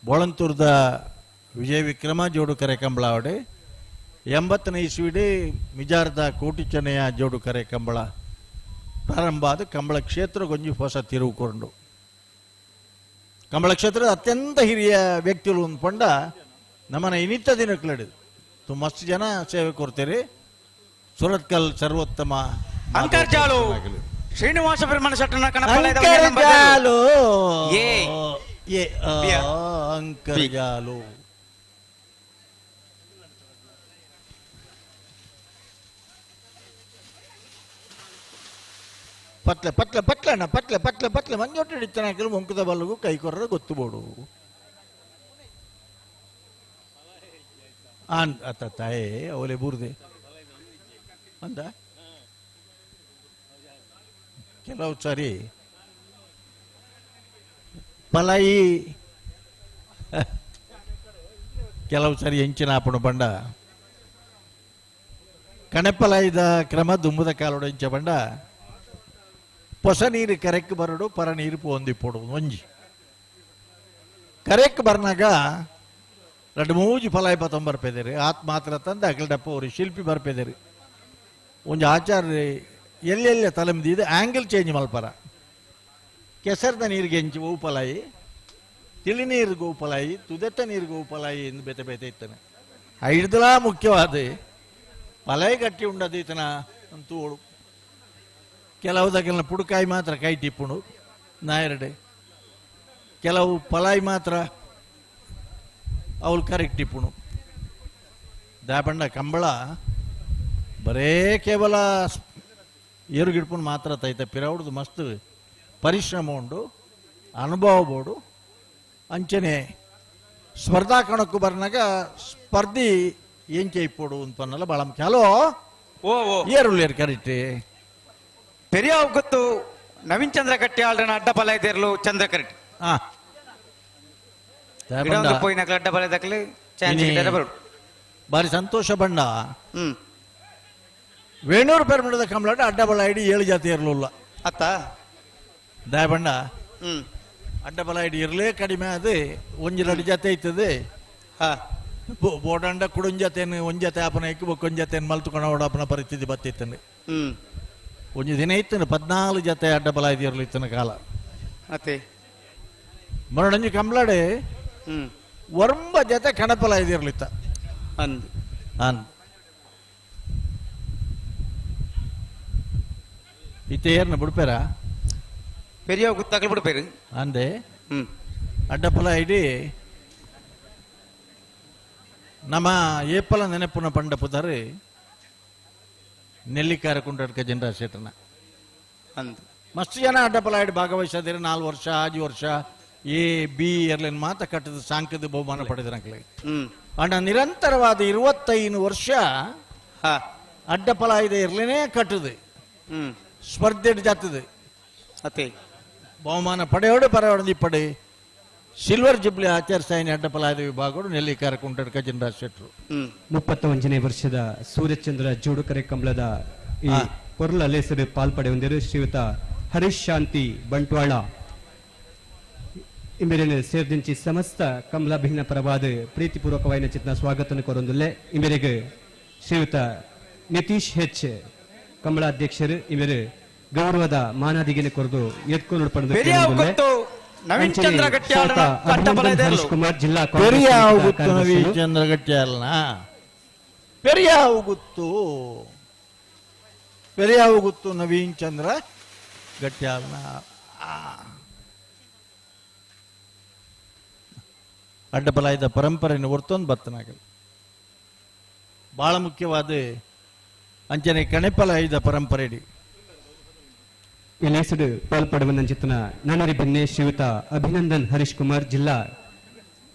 ಬೋಳಂತೂರ್ದ ವಿಜಯ ವಿಕ್ರಮ ಜೋಡುಕರೆ ಕಂಬಳ ಅವಡೆ, 80ನೇ ಇಸ್ವಿಡಿ ಮಿಜಾರ್ದ ಕೋಟಿ ಚೆನ್ನಯ್ಯ ಜೋಡುಕರೆ ಕಂಬಳ ಪ್ರಾರಂಭ ಆದ ಕಂಬಳ ಕ್ಷೇತ್ರ ಗೊಂಜಿ ಹೊಸ ತಿರುವುಕೊಂಡು ಕಂಬಳ ಕ್ಷೇತ್ರದ ಅತ್ಯಂತ ಹಿರಿಯ ವ್ಯಕ್ತಿಗಳು ಅಂದ್ಕೊಂಡ ನಮ್ಮನ ಇನಿತ ದಿನಕ್ಲಡಿದು ಮಸ್ತ್ ಜನ ಸೇವೆ ಕೊಡ್ತೀರಿ. ಸುರತ್ಕಲ್ ಸರ್ವೋತ್ತಮ ಅಂತರ್ಜಾಲು ಶ್ರೀನಿವಾಸ ಬ್ರಹ್ಮಣ ಶೆಟ್ಟನ ಅಂಕರ್ಜಾಲು ಪತ್ಲೆ ಪತ್ಲೆ ಪತ್ಲೆಣ್ಣ ಪತ್ಲೆ ಪತ್ಲೆ ಪತ್ಲೆ ಮಂಜೊಟ್ಟು ಹಿಡಿತಾನ ಮುಂಕದ ಬಲ್ಲಗೂ ಕೈ ಕೊರ್ರ ಗೊತ್ತು ಬೋಡು ತಾಯೇ ಅವಲೆ ಬೂರ್ದೆ ಅಂದ ಕೆಲವು ಸಾರಿ ಪಲಾಯಿ ಕೆಲವು ಸಾರಿ ಹೆಂಚಿನ ಆಪಣ ಬಂಡ ಕಣೆಪಲಾಯಿದ ಕ್ರಮ ದುಂಬದ ಕಾಲೋಡ ಹೆಂಚ ಬಂಡ ಹೊಸ ನೀರು ಕರೆಕ್ ಬರಡು ಪರ ನೀರು ಹೊಂದಿ ಪೋಡು ಒಂಜಿ ಕರೆಕ್ ಬರ್ನಾಗ ಎರಡು ಮೂಜಿ ಫಲಾಯಿ ಪತೊಂದು ಬರ್ಪೇದೇರಿ ಆತ್ ಮಾತ್ರ ತಂದು ಅಗಲ್ಡಪ್ಪ ಅವರು ಶಿಲ್ಪಿ ಬರ್ಪೇದೇರಿ ಒಂದು ಆಚಾರ್ಯ ಎಲ್ಲೆಲ್ಲ ತಲೆಮ್ದಿದ್ದು ಆ್ಯಂಗಲ್ ಚೇಂಜ್ ಮಲ್ಪರ ಕೆಸರ್ದ ನೀರಿಗೆ ಹೆಂಚಿ ಹೂ ಫಲಾಯಿ ತಿಳಿ ನೀರಿಗೆ ಹೂ ಫಲಾಯಿ ತುದೆತ್ತ ನೀರಿಗೆ ಹೂ ಫಲಾಯಿ ಎಂದು ಬೇತೆ ಬೇತೆ ಇತ್ತಾನೆ ಐಡ್ದಲಾ ಮುಖ್ಯವಾದ ಫಲಾಯಿ ಗಟ್ಟಿ ಉಂಡದು ಈತನ ಅಂತೂಳು ಕೆಲವುದಕ್ಕೆಲ್ಲ ಪುಡುಕಾಯಿ ಮಾತ್ರ ಕೈ ಟಿಪ್ಪುಣು ನಾಯರಡೆ ಕೆಲವು ಫಲಾಯಿ ಮಾತ್ರ ಅವಳು ಕರೆಕ್ಟ್ ಟಿಪ್ಪುಣು ದಾಪಂಡ ಕಂಬಳ ಬರೇ ಕೇವಲ ಏರುಗಿಡ್ಪುಣ್ ಮಾತ್ರ ತೈತ ಪಿರವಡ್ದು ಮಸ್ತ್ ಪರಿಶ್ರಮ ಉಂಡು ಅನುಭವ ಬೋಡು ಅಂಚನೆ ಸ್ಪರ್ಧಾ ಕಣಕ್ಕೂ ಬರ್ನಾಗ ಸ್ಪರ್ಧಿ ಏನ್ ಚೈಪೋಡು ಅಂತಲ್ಲ ಬಹಳ ಮುಖ್ಯ ಹಲೋ ಓ ಓ ಏರುಳ್ಳೇರು ಕರೆಕ್ಟ್ ಪೆರಿಯ ಗೊತ್ತು ನವೀನ್ ಚಂದ್ರ ಕಟ್ಟಿ ಆಳ್ರನ ಅಡ್ಡಪಲ ಇದೇರ್ಲು ಚಂದ್ರ ಕರೆಕ್ಟ್ ಪೋಯಿನ ಅಡ್ಡಪಲ ದಕ್ಲೆ ಬರೋಡು ಬಾರಿ ಸಂತೋಷ ಬಣ್ಣ ವೇಣೂರು ಪೆರ್ಮುಡದ ಕಂಬಳಾಟ ಅಡ್ಡಬಲ ಐಡಿ 7 ಜಾತಿ ಇರಲಿಲ್ಲ ಅತ್ತ ದಯಬಣ್ಣ ಅಡ್ಡಬಲ ಐಡಿ ಇರಲೇ ಕಡಿಮೆ ಅದು 1-2 ಜಾತಿ ಐತದೆ ಬೋಡಂಡ ಕುಡುಂಜ ಜತೆಯನ್ನು ಒಂದ್ ಜತೆ ಆಪನ ಇಕ್ಕು ಬೊಕ್ಕೊಂದ್ ಜತೆಯನ್ನು ಮಲ್ತುಕೊಂಡು ಓಡಾಪನ ಪರಿಸ್ಥಿತಿ ಬತ್ತಿತ್ತಂಡೆ ಒಂದು ದಿನ ಇತ್ತನೆ 14 ಜತೆ ಅಡ್ಡಬಲ ಐದು ಇರಲಿತ್ತನ ಕಾಲ ಮತ್ತೆ ಮರಡಂಜಿ ಕಂಬಳಾಡೆ ವರ್ಂಬ ಜತೆ ಕಣಪಲ ಐದು ಇರಲಿತ್ತ ಅಂದ್ ಅಂದ್ ಇತ್ತೆ ಏರ್ನ ಬಿಡ್ಪೇರ ಪೆರಿಯ ಗುತ್ತಾಗಲು ಬಿಡ್ಪೇರು ಅಂದೆ ಅಡ್ಡಪಲ ಐಡಿ ನಮ್ಮ ಏಪಲ ನೆನಪುನ ಪಂಡ ಪುದರೆ ನೆಲ್ಲಿಕಾರ ಕುಂಡಡ್ಕ ಜನರ ಶೇಟನ ಅಂದ್ ಮಸ್ತ್ ಜನ ಅಡ್ಡಪಲ ಐಡಿ ಭಾಗವಹಿಸಿದ್ರೆ 4 ವರ್ಷ 5 ವರ್ಷ ಎ ಬಿ ಇರ್ಲಿನ ಮಾತ ಕಟ್ಟದ ಸಾಂಕದ ಬಹುಮಾನ ಪಡೆದ್ರಂಕ್ಲೆ ಅಣ್ಣ ನಿರಂತರವಾದ 25 ವರ್ಷ ಅಡ್ಡಪಲ ಐದು ಇರ್ಲೇನೆ ಕಟ್ಟದು ಸ್ಪರ್ಧೆ ಜಾತದೆ ಅತ್ತೆ ಬಹುಮಾನ ಪಡೆಯೋಡು ಪರವಡದಿ ಪಡೆ ಸಿಲ್ವರ್ ಜುಬ್ಲಿ ಆಚರಿಸಾಯಿನ ಅಡ್ಡಪಲಾಯದ ವಿಭಾಗಗಳು ನೆಲ್ಲಿಕಾರ ಕುಂಟಡ್ಕ ಜನರ ಶೆಟ್ರು 31ನೇ ವರ್ಷದ ಸೂರ್ಯಚಂದ್ರ ಜೋಡುಕರೆ ಕಂಬಳದ ಈ ಪೊರ್ಲ ಲೇಸರು ಪಾಲ್ಪಡೆ ಹೊಂದಿರು ಶ್ರೀಯುತ ಹರೀಶ್ ಶಾಂತಿ ಬಂಟ್ವಾಳ ಇಂಬೆರೆನ ಸೇರ್ದಿಂಚಿ ಸಮಸ್ತ ಕಮಲ ಭಿನ್ನ ಪರವಾದ ಪ್ರೀತಿಪೂರ್ವಕವಾದ ಚಿತ್ನ ಸ್ವಾಗತನ ಕೊರೊಂದುಲ್ಲೆ ಇಂಬೆರೆಗೆ ಶ್ರೀಯುತ ನಿತೀಶ್ ಹೆಚ್ ಕಮಲ ಅಧ್ಯಕ್ಷರು ಇವರು ಗೌರವದ ಮಾನಾದಿಗೆನೆ ಕೊರದು ಎತ್ಕೊಂಡು ಪಡೆದು ಹರೀಶ್ ಕುಮಾರ್ ಜಿಲ್ಲಾ ಚಂದ್ರಗಟ್ಟಿಯಲ್ನ ಪೆರಿಯಾವು ಗುತ್ತು ನವೀನ್ ಚಂದ್ರ ಗಟ್ಟಿಯಾಲ್ನ ಅಡ್ಡಬಲಾಯದ ಪರಂಪರೆಯನ್ನು ಹೊರ್ತೊಂದು ಬರ್ತನಾಗಲ್ಲ ಬಹಳ ಮುಖ್ಯವಾದ ಅಂಚನೆ ಕಣೆಪಲ ಐದ ಪರಂಪರೆ ಎಲೆಸಡು ಪಾಲ್ಪಡುವ ಚಿತ್ತನ ನನರಿ ಬೆನ್ನೆ ಶ್ರೀಯುತ ಅಭಿನಂದನ್ ಹರೀಶ್ ಕುಮಾರ್ ಜಿಲ್ಲಾ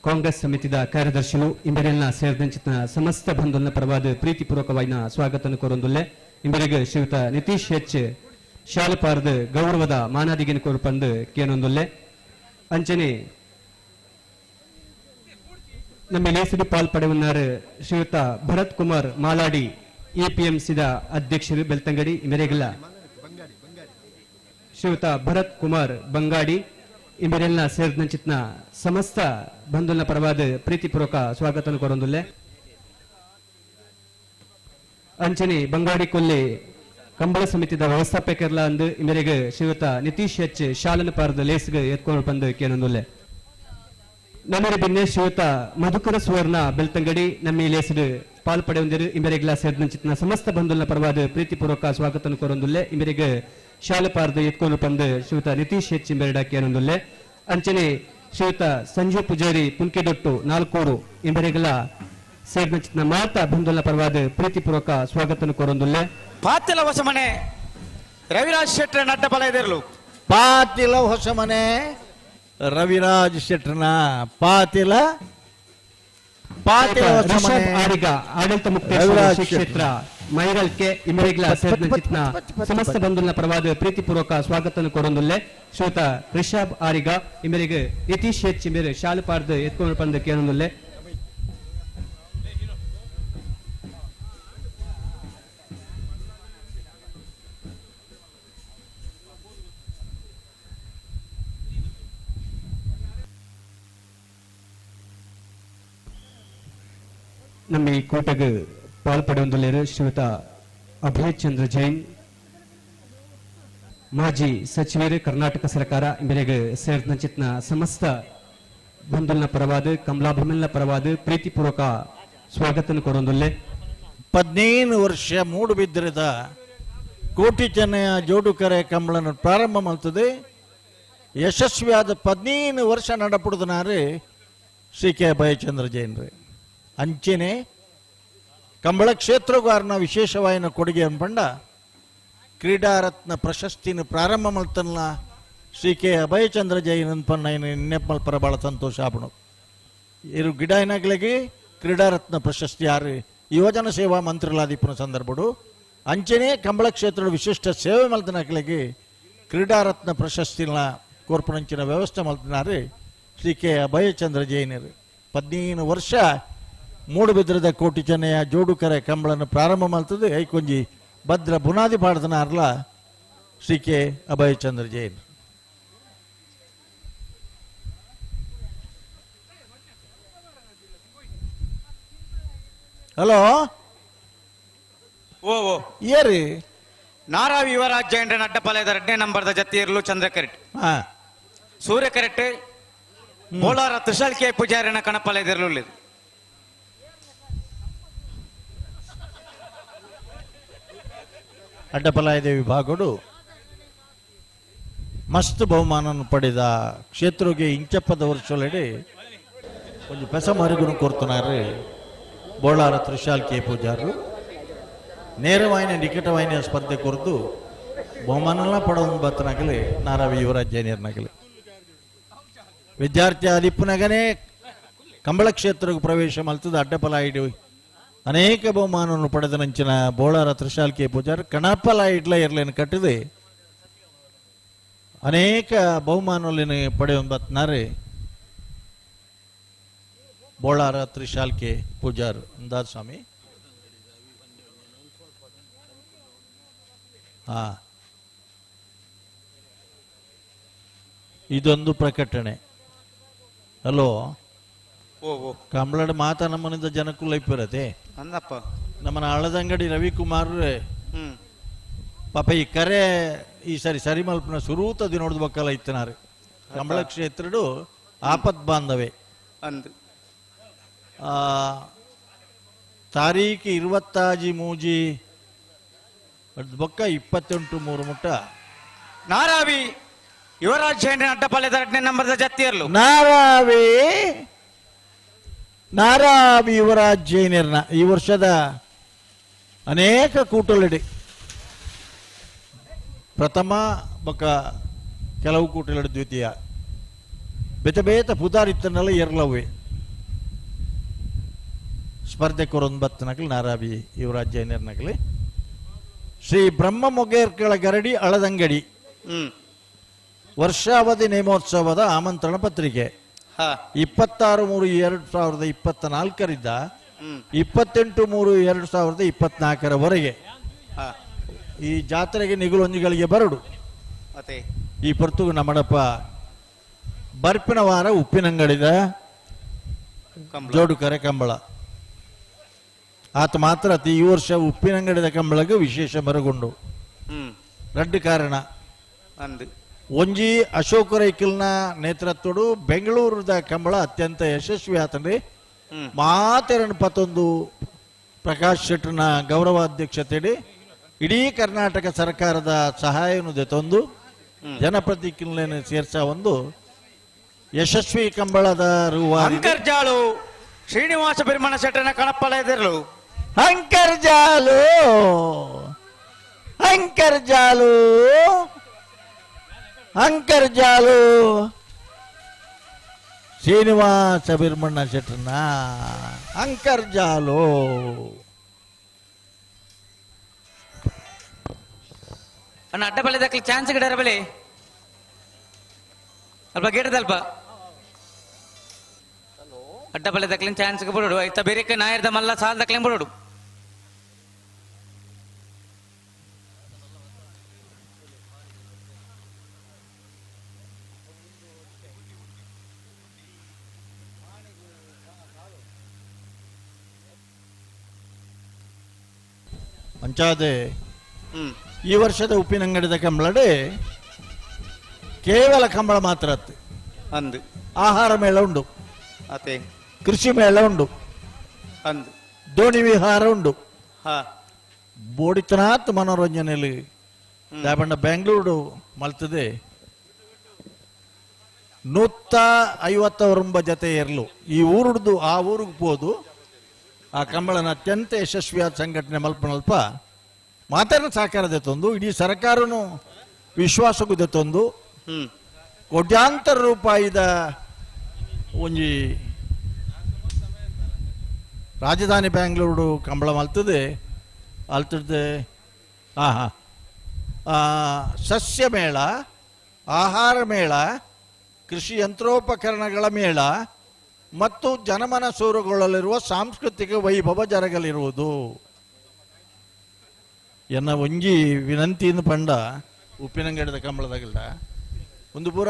ಕಾಂಗ್ರೆಸ್ ಸಮಿತಿದ ಕಾರ್ಯದರ್ಶಿಗಳು ಇಂಬೆರೆಲ್ನ ಸೇರಿದಂಚಿನ ಸಮಸ್ತ ಬಂಧುನ ಪರವಾದ ಪ್ರೀತಿಪೂರ್ವಕವಾದ ಸ್ವಾಗತನ ಕೋರೊಂದುಲ್ಲೆ ಇಂಬೆರೆಗೆ ಶ್ರೀಯುತ ನಿತೀಶ್ ಹೆಚ್ ಶಾಲಪಾರದ ಗೌರವದ ಮಾನಾದಿಗೆನ ಕೋರ್ಪಂದು ಕೇನೊಂದುಲ್ಲೆ ಅಂಚನೆ ನಮ್ಮ ಎಲೆಸಡು ಪಾಲ್ಪಡುವన్నారు ಶ್ರೀಯುತ ಭರತ್ ಕುಮಾರ್ ಮಾಲಾಡಿ ಎಪಿಎಂಸಿದ ಅಧ್ಯಕ್ಷರು ಬೆಳ್ತಂಗಡಿ ಇಂಬೆರೆಗಲ್ಲ ಶ್ರೀಯುತ ಭರತ್ ಕುಮಾರ್ ಬಂಗಾಡಿ ಇಂಬೆರೆಲ್ನ ಸೇರಿದಂಚಿತ್ನ ಸಮಸ್ತ ಬಂಧುನ ಪರವಾದ ಪ್ರೀತಿಪೂರ್ವಕ ಸ್ವಾಗತನ ಕೊರೊಂದುಲ್ಲೆ ಅಂಚನೆ ಬಂಗಾಡಿ ಕೊಲ್ಲಿ ಕಂಬಳ ಸಮಿತಿದ ವ್ಯವಸ್ಥಾಪಕರ್ಲ ಅಂದು ಇಂಬೆರೆಗೆ ಶ್ರೀಯುತ ನಿತೀಶ್ ಹೆಚ್ ಶಾಲನ ಪಾರದ ಲೇಸ್ಗೆ ಎತ್ಕೊಂಡು ಬಂದು ಕೇನೊಂದುಲ್ಲೆ ನಮ್ಮರೆ ಬೆನ್ನೆ ಶ್ರೀಯುತ ಮಧುಕರ ಸುವರ್ಣ ಬೆಳ್ತಂಗಡಿ ನಮ್ಮ ಲೇಸಡು ಪಾಲ್ಪಡೆ ಹೊಂದಿರು ಇಂಬೆರೆಗ್ಲ ಸೇರಿದಂಚಿತ್ನ ಸಮಸ್ತ ಬಂಧುನ ಪರವಾದ ಪ್ರೀತಿಪೂರ್ವಕ ಸ್ವಾಗತನ ಕೊರೊಂದುಲ್ಲೆ ಇಂಬೆರೆಗೆ ಶಾಲಪಾರ್ದು ಎತ್ಕೊಂಡು ಬಂದು ಶ್ರೀಯುತ ನಿತೀಶ್ ಹೆಚ್ ಇಂಬೆರಡಾಕಿ ಅನ್ನೊಂದುಲ್ಲೆ ಅಂಚನೆ ಶ್ರೀಯುತ ಸಂಜೀವ್ ಪೂಜಾರಿ ಪುನ್ಕೆದೊಟ್ಟು ನಾಲ್ಕೂರು ಇಂಬೆರೆಗಲ ಸೇರಿದಂಚಿತ್ನ ಮಾತಾ ಬಂಧುನ ಪರವಾದ ಪ್ರೀತಿಪೂರ್ವಕ ಸ್ವಾಗತನ ಕೊರೊಂದುಲ್ಲೆ ಪಾತಿಲ ಹೊಸಮನೆ ರವಿರಾಜ್ ಶೆಟ್ರ ಅಡ್ಡಪಲ ಇದಿರ್ಲು ಪಾತಿಲ ಹೊಸಮನೆ ರವಿರಾಜ್ ಶೆಟ್ರನ ಪಾತಿಲ ರಿಷಬ್ ಆರಿಗ ಆಡಳಿತ ಮುಕ್ತೇಶ್ವರ ಶ್ರೀ ಕ್ಷೇತ್ರ ಮೈರಲ್ಕೆ ಇಂಬೆರೆಗ್ಲ ಸೇರಿದಂಚಿತ್ನ ಸಮಸ್ತ ಬಂಧುನ ಪರವಾದ ಪ್ರೀತಿಪೂರ್ವಕ ಸ್ವಾಗತನ ಕೊರೊಂದುಲ್ಲೆ ಶ್ರೀಯುತ ರಿಷಬ್ ಆರಿಗ ಇಂಬೆರೆಗೆ ನಿತೀಶ್ ಹೆಚ್ ಇಂಬೆರೆ ಶಾಲಪಾರ್ದು ಎತ್ಕೊಂಡು ಬಂದು ಕೇಳೊಂದುಲ್ಲೆ ನಮ್ಮ ಈ ಕೂಟಕ್ಕೆ ಪಾಲ್ಪಡುವಂದುಲ್ಲೇರು ಶ್ರೀಯುತ ಅಭಯ್ ಚಂದ್ರ ಜೈನ್ ಮಾಜಿ ಸಚಿವರು ಕರ್ನಾಟಕ ಸರ್ಕಾರ ಇಂಬೆರೆಗೆ ಸೇರಿದಂಚಿತ್ನ ಸಮಸ್ತ ಬಂಧುಲ್ನ ಪರವಾದ ಕಮಲಾಭಮಲ್ನ ಪರವಾದ ಪ್ರೀತಿಪೂರ್ವಕ ಸ್ವಾಗತ ಕೊಡೊಂದುಲ್ಲೆ 15 ವರ್ಷ ಮೂಡುಬಿದ್ದಿರದ ಕೋಟಿ ಚೆನ್ನಯ ಜೋಡುಕರೆ ಕಂಬಳನ್ನು ಪ್ರಾರಂಭ ಮಾಡ್ತದೆ. ಯಶಸ್ವಿಯಾದ 15 ವರ್ಷ ನಡಪುಡುದನಾರೆ ಶ್ರೀ ಕೆ ಅಭಯಚಂದ್ರ ಜೈನ್ರೆ ಅಂಚೆನೆ ಕಂಬಳ ಕ್ಷೇತ್ರಗಾರನ ವಿಶೇಷವಾಯಿನ ಕೊಡುಗೆ ಅನ್ಪಂಡ ಕ್ರೀಡಾರತ್ನ ಪ್ರಶಸ್ತಿನ ಪ್ರಾರಂಭ ಮಾಡ್ತಲ್ಲ ಶ್ರೀ ಕೆ ಅಭಯಚಂದ್ರ ಜೈನ್ ಅನ್ಪನ್ನ ನೆಪ್ಪಲ್ಪರ ಭಾಳ ಸಂತೋಷ ಆಪಣು. ಇರು ಗಿಡ ಏನಾಗ್ಲಿಗೆ ಕ್ರೀಡಾರತ್ನ ಪ್ರಶಸ್ತಿ ಯಾರು ಯುವಜನ ಸೇವಾ ಮಂತ್ರಿಲಾದಿಪ್ಪನ ಸಂದರ್ಭಡು ಅಂಚೆನೆ ಕಂಬಳ ಕ್ಷೇತ್ರದ ವಿಶಿಷ್ಟ ಸೇವೆ ಮಲ್ತನಾಗ್ಲಿಗೆ ಕ್ರೀಡಾರತ್ನ ಪ್ರಶಸ್ತಿನ ಕೋರ್ಪಣಂಚಿನ ವ್ಯವಸ್ಥೆ ಮಲ್ತನಾರೆ ಶ್ರೀ ಕೆ ಅಭಯಚಂದ್ರ ಜೈನರು 15 ವರ್ಷ ಮೂಡುಬಿದ್ರದ ಕೋಟಿ ಚೆನ್ನಯ ಜೋಡುಕರೆ ಕಂಬಳನ್ನು ಪ್ರಾರಂಭ ಮಾಡ್ತದೆ. ಐಕೊಂಜಿ ಭದ್ರ ಬುನಾದಿ ಪಾಡ್ದನಾರ್ಲ ಶ್ರೀ ಕೆ ಅಭಯಚಂದ್ರ ಜೈನ್. ಹಲೋ ಓ ಓ ಏರಿ ನಾರಾವಿ ಯುವರಾಜ್ ಜೈನ್ ಅಡ್ಡಪಾಲಯದ 2ನೇ ನಂಬರ್ದ ಜತ್ತಿಯರ್ಲು ಚಂದ್ರ ಕರೆಟ್ ಸೂರ್ಯ ಕರೆಟ್ ಬೋಳಾರ ತುಷಾಲ್ ಕೆ ಪೂಜಾರಿನ ಕಣಪಾಲಯದಿರಲು ಅಡ್ಡಪಲಾಯದ ವಿಭಾಗಗಳು ಮಸ್ತ್ ಬಹುಮಾನವನ್ನು ಪಡೆದ ಕ್ಷೇತ್ರಕ್ಕೆ ಇಂಚಪ್ಪದ ವರ್ಷದೊಳಗಡೆ ಒಂದು ಪೆಸ ಮರುಗುನು ಕೊಡ್ತನಾರೆ ಬೋಳಾರ ತ್ರಿಶಾಲ್ ಕೆ ಪೂಜಾರರು ನೇರವಾಯಿನ ನಿಕಟವಾಯಿನ ಸ್ಪರ್ಧೆ ಕೊರತು ಬಹುಮಾನ ಪಡೋದು ಬತ್ತನಾಗಲಿ ನಾರಾವಿ ಯುವರಾಜ್ ಜೈನಿಯರ್ನಾಗಲಿ ವಿದ್ಯಾರ್ಥಿ ಅದಿಪ್ಪನಾಗನೇ ಕಂಬಳ ಕ್ಷೇತ್ರಕ್ಕೆ ಪ್ರವೇಶ ಮಲ್ತದ ಅಡ್ಡಪಲಾಯಿಡು ಅನೇಕ ಬಹುಮಾನವನ್ನು ಪಡೆದ ನಂಚಿನ ಬೋಳಾರ ತ್ರಿಶಾಲ್ ಕೆ ಪೂಜಾರ್ ಕಣಪಲಾಯಿಡ್ಲ ಇರ್ಲೇನು ಕಟ್ಟಿದೆ ಅನೇಕ ಬಹುಮಾನಗಳನ್ನು ಪಡೆಯುವ ಬತ್ನಾರೆ ಬೋಳಾರ ತ್ರಿಶಾಲ್ ಕೆ ಪೂಜಾರ್ ಅಂದಾಜ್ ಸ್ವಾಮಿ. ಇದೊಂದು ಪ್ರಕಟಣೆ. ಹಲೋ ಕಂಬಳದ ಮಾತ ನಮ್ಮನಿಂದ ಜನಕ್ಕೂ ಲೈಪಿರತ್ತೆ ಅಂದಪ್ಪ ನಮ್ಮನ ಹಳದಂಗಡಿ ರವಿಕುಮಾರ್ ಪಾಪ ಈ ಕರೆ ಈ ಸರಿ ಮಲ್ಪನ ಸುರೂತ ದಿನೋಡ್ ಬಕ್ಕಲ್ಲ ಇತ್ತನಾರೆ ಕಂಬಳ ಕ್ಷೇತ್ರಡು ಆಪತ್ ಬಾಂಧವೆ ಅಂದ್ ತಾರೀಖು 23 ಬೊಕ್ಕ 28 ಮುಟ್ಟ ನಾರಾವಿ ಯುವರಾಜ್ ಜೈನ್ ಅಡ್ಡಪಾಲಯದ 2ನೇ ನಂಬರ್ದ ಜತ್ತಿಯರ್ಲು ನಾರಾವಿ ಯುವರಾಜ್ ಜೈನರ್ನ ಈ ವರ್ಷದ ಅನೇಕ ಕೂಟಲಡಿ ಪ್ರಥಮ ಬೊಕ್ಕ ಕೆಲವು ಕೂಟಲಡಿ ದ್ವಿತೀಯ ಬೇತ ಪುದಾರಿತ್ತನಲ್ಲ ಎರಲವೇ ಸ್ಪರ್ಧೆ ಕೊರೊಂದು ಬತ್ತನಕಲಿ ನಾರಾವಿ ಯುವರಾಜ್ ಜೈನರ್ನಕಲಿ ಶ್ರೀ ಬ್ರಹ್ಮ ಮೊಗೇರ್ಕಳ ಗರಡಿ ಅಳದಂಗಡಿ ವರ್ಷಾವಧಿ ನೇಮೋತ್ಸವದ ಆಮಂತ್ರಣ ಪತ್ರಿಕೆ 26/3/2024ರಿಂದ 28/3/2024 ಈ ಜಾತ್ರೆಗೆ ನಿಗುಲೊಂಜಿಗಳಿಗೆ ಬರಡು ಈ ಪೊರ್ತುಗು ನಮ್ಮಡಪ್ಪ ಬರ್ಪಿನ ವಾರ ಉಪ್ಪಿನಂಗಡಿದ ಜೋಡುಕರೆ ಕಂಬಳ ಆತ ಮಾತ್ರ ಈ ವರ್ಷ ಉಪ್ಪಿನಂಗಡಿದ ಕಂಬಳಗೆ ವಿಶೇಷ ಮರಗೊಂಡು ರಡ್ಡು ಕಾರಣ ಒಂಜಿ ಅಶೋಕ ರೈಕಲ್ನ ನೇತೃತ್ವಡು ಬೆಂಗಳೂರದ ಕಂಬಳ ಅತ್ಯಂತ ಯಶಸ್ವಿ ಆತಂದ್ರೆ ಮಾತೆರಡು 21 ಪ್ರಕಾಶ್ ಶೆಟ್ಟರ್ನ ಗೌರವಾಧ್ಯಕ್ಷತೆಯಡಿ ಇಡೀ ಕರ್ನಾಟಕ ಸರ್ಕಾರದ ಸಹಾಯವನ್ನು ದೆತೊಂದು ಜನಪ್ರತಿನಿಧಿಗಳನ್ನು ಸೇರ್ಸ ಒಂದು ಯಶಸ್ವಿ ಕಂಬಳದ ಅಂಕರ್ಜಾಳು ಶ್ರೀನಿವಾಸ ಬಿರ್ಮಣ ಶೆಟ್ಟರ್ನ ಕಣಪಾಲಯದಿರಲು ಅಂಕರ್ಜಾಲು ಶ್ರೀನಿವಾಸ ಬಿರ್ಮಣ್ಣ ಶೆಟ್ಟರ್ನ ಅಂಕರ್ಜಾಲು ಅಣ್ಣ ಅಡ್ಡಪಾಲಯದಕ್ಕೆ ಚಾನ್ಸ್ ಗಿಡರ ಬಳಿ ಅಲ್ಪ ಗಿಡದಲ್ಪ ಅಡ್ಡಪಾಲಯದಕ್ಕೆ ಚಾನ್ಸ್ ಬಿಡೋಡು ಆಯ್ತಾ ಬೇರೆ ನಾಯರ್ದ ಮಲ್ಲ ಸಾಲದಕ್ಕೆ ಬಿಡೋಡು ಅಂಚಾದೆ ಈ ವರ್ಷದ ಉಪ್ಪಿನಂಗಡಿದ ಕಂಬಳಡೆ ಕೇವಲ ಕಂಬಳ ಮಾತ್ರ ಅತ್ತು ಅಂದು ಆಹಾರ ಮೇಳ ಉಂಡು, ಅದೇ ಕೃಷಿ ಮೇಳ ಉಂಡು, ಅಂದು ದೋಣಿ ವಿಹಾರ ಉಂಡು, ಹಾ ಬೋಡಿತನಾತ್ ಮನೋರಂಜನೆಯಲ್ಲಿ ದಾಬಣ್ಣ ಬೆಂಗಳೂರು ಮಲ್ತದೆ 150 ಜೊತೆ ಇರಲು ಈ ಊರುಡ್ದು ಆ ಊರಿಗೆ ಹೋದು ಆ ಕಂಬಳನ ಅತ್ಯಂತ ಯಶಸ್ವಿಯಾದ ಸಂಘಟನೆ ಮಲ್ಪ ಮಾತಾಡ ಸಾಕಾರದೆ ತಂದು ಇಡೀ ಸರ್ಕಾರನು ವಿಶ್ವಾಸಕ್ಕೂ ತಂದು ಕೋಟ್ಯಾಂತರ ರೂಪಾಯಿದ ಒಂಜಿ ರಾಜಧಾನಿ ಬೆಂಗಳೂರು ಕಂಬಳ ಮಲ್ತದೆ ಅಲ್ತದೆ ಸಸ್ಯ ಮೇಳ, ಆಹಾರ ಮೇಳ, ಕೃಷಿ ಯಂತ್ರೋಪಕರಣಗಳ ಮೇಳ ಮತ್ತು ಜನಮನಸೂರುಗೊಳ್ಳಲಿರುವ ಸಾಂಸ್ಕೃತಿಕ ವೈಭವ ಜರಗಲಿರುವುದು ಎನ್ನ ಒಂಜಿ ವಿನಂತಿಯಿಂದ ಪಂಡ ಉಪ್ಪಿನಂಗಡಿದ ಕಂಬಳದಾಗಿಲ್ಲ ಒಂದು ಪೂರ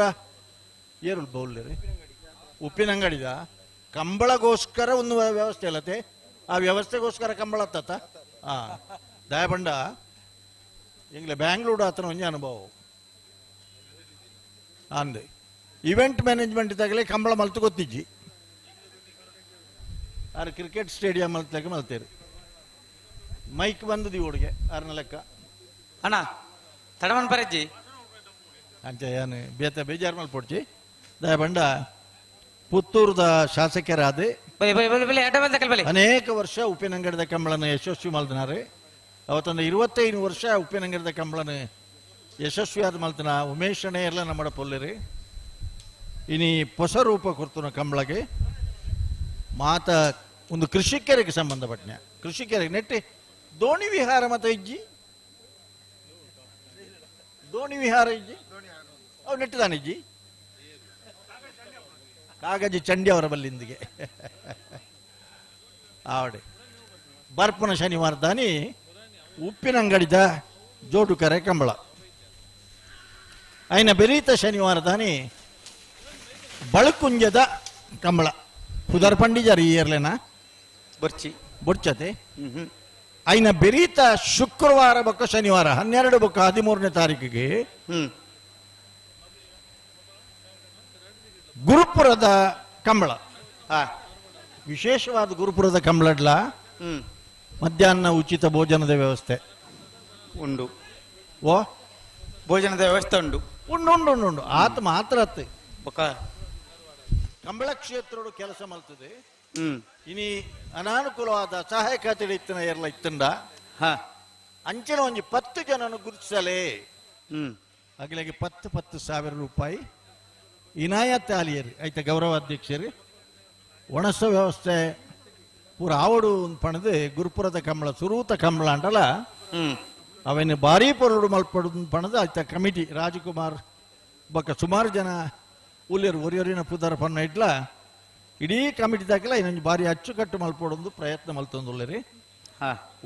ಏರು ಬೌಲ್ರಿ ಉಪ್ಪಿನಂಗಡಿದ ಕಂಬಳಗೋಸ್ಕರ ಒಂದು ವ್ಯವಸ್ಥೆ ಅಲ್ಲತೆ ಆ ವ್ಯವಸ್ಥೆಗೋಸ್ಕರ ಕಂಬಳ ತತ್ತ ದಯಪಂಡ ಎಂಗ್ಲೆ ಬ್ಯಾಂಗ್ಳೂರು ಆತನ ಒಂಜಿ ಅನುಭವ ಅಂದೆ ಇವೆಂಟ್ ಮ್ಯಾನೇಜ್ಮೆಂಟ್ ತಗಲೆ ಕಂಬಳ ಮಲ್ತು ಗೊತ್ತಿಜ್ಜಿ ಆರು ಕ್ರಿಕೆಟ್ ಸ್ಟೇಡಿಯಂ ಮಲ್ತಕ್ಕೆ ಮಲ್ತೇರಿ ಮೈಕ್ ಬಂದದಿ ಓಡಿಗೆ ಆರನ ಲೆಕ್ಕ ಅಣ್ಣ ತಡವನ್ ಬರಜ್ಜಿ ಅಂತ ಏನು ಬೇಜಾರು ಮಲ್ಪೊಡ್ಚಿ ದಯಪಂಡ ಪುತ್ತೂರದ ಶಾಸಕರಾದೆ ಅನೇಕ ವರ್ಷ ಉಪ್ಪಿನಂಗಡಿದ ಕಂಬಳನ ಯಶಸ್ವಿ ಮಲ್ತನಾರೆ ಅವತ್ತೊಂದು 25 ವರ್ಷ ಉಪ್ಪಿನಂಗಡಿದ ಕಂಬಳನ ಯಶಸ್ವಿಯಾದ ಮಲ್ತನ ಉಮೇಶನೇ ಎಲ್ಲ ನಮ್ಮ ಪೊಲ್ಲೆರಿ ಇನಿ ಹೊಸ ರೂಪ ಕೊಡ್ತನ ಕಂಬಳಗೆ ಮಾತ ಒಂದು ಕೃಷಿಕರಿಗೆ ಸಂಬಂಧಪಟ್ಟ ಕೃಷಿಕರಿಗೆ ನೆಟ್ಟಿ ದೋಣಿ ವಿಹಾರ ಮತ ಇಜ್ಜಿ ದೋಣಿ ವಿಹಾರ ಇಜ್ಜಿ ಅವು ನೆಟ್ಟಿದಾನಿಜ್ಜಿ ಕಾಗಜಿ ಚಂಡಿ ಅವರ ಬಲ್ಲಿಂದಿಗೆ ಆವಡೆ ಬರ್ಪನ ಶನಿವಾರ ದಾನಿ ಉಪ್ಪಿನಂಗಡಿದ ಜೋಡುಕರೆ ಕಂಬಳ ಐನ ಬೆರೀತ ಶನಿವಾರ ದಾನಿ ಬಳುಕುಂಜದ ಕಂಬಳ ಪುದರ್ ಪಂಡಿಜರ್ ಈ ಇರ್ಲೇನ ಬೊಡ್ಚತೆ ಐನ ಬೆರೀತ ಶುಕ್ರವಾರ ಬೊಕ್ಕ ಶನಿವಾರ 12 ಬೊಕ್ಕ 13ನೇ ತಾರೀಕಿಗೆ ಗುರುಪುರದ ಕಂಬಳ ವಿಶೇಷವಾದ ಗುರುಪುರದ ಕಂಬಳಡ್ಲ ಮಧ್ಯಾಹ್ನ ಉಚಿತ ಭೋಜನದ ವ್ಯವಸ್ಥೆ ಉಂಡು ಓ ಭೋಜನದ ವ್ಯವಸ್ಥೆ ಉಂಡು ಉಂಡು ಉಂಡು ಉಂಡು ಆತ ಮಾತ್ರ ಅತ್ತೆ ಕಂಬಳ ಕ್ಷೇತ್ರೋಡು ಕೆಲಸ ಮಲ್ತದೆ ಇನಿ ಅನಾನುಕೂಲವಾದ ಸಹಾಯಕ ಇತ್ತನ ಎಲ್ಲ ಇತ್ತಂಡ ಅಂಚಿನ ಒಂಜಿ 10 ಜನನು ಗುರುತಿಸಲೇ ಅಗಲಿಗೆ 10,000 ರೂಪಾಯಿ ಇನಾಯತ್ ಆಲಿಯರು ಐತ ಗೌರವ ಅಧ್ಯಕ್ಷರು ಒಣಸ ವ್ಯವಸ್ಥೆ ಪೂರ ಆವಡು ಪಣದು ಗುರುಪುರದ ಕಂಬಳ ಸುರೂತ ಕಂಬಳ ಅಂಟಲ್ಲ ಅವನು ಭಾರಿ ಪೊರಡು ಮಲ್ಪಡು ಪಣದು ಆಯ್ತ ಕಮಿಟಿ ರಾಜಕುಮಾರ್ ಬೊಕ್ಕ ಸುಮಾರು ಜನ ಉಲ್ಯರು ಒರಿಯರಿನ ಪುದರ ಪಣ್ಣ ಇಟ್ಲ ಇಡೀ ಕಮಿಟಿ ದಾಖಲ ಇನ್ನೊಂದು ಭಾರಿ ಅಚ್ಚುಕಟ್ಟು ಮಲ್ಪಡೊಂದು ಪ್ರಯತ್ನ ಮಲ್ತೊಂದುಳ್ಳರಿ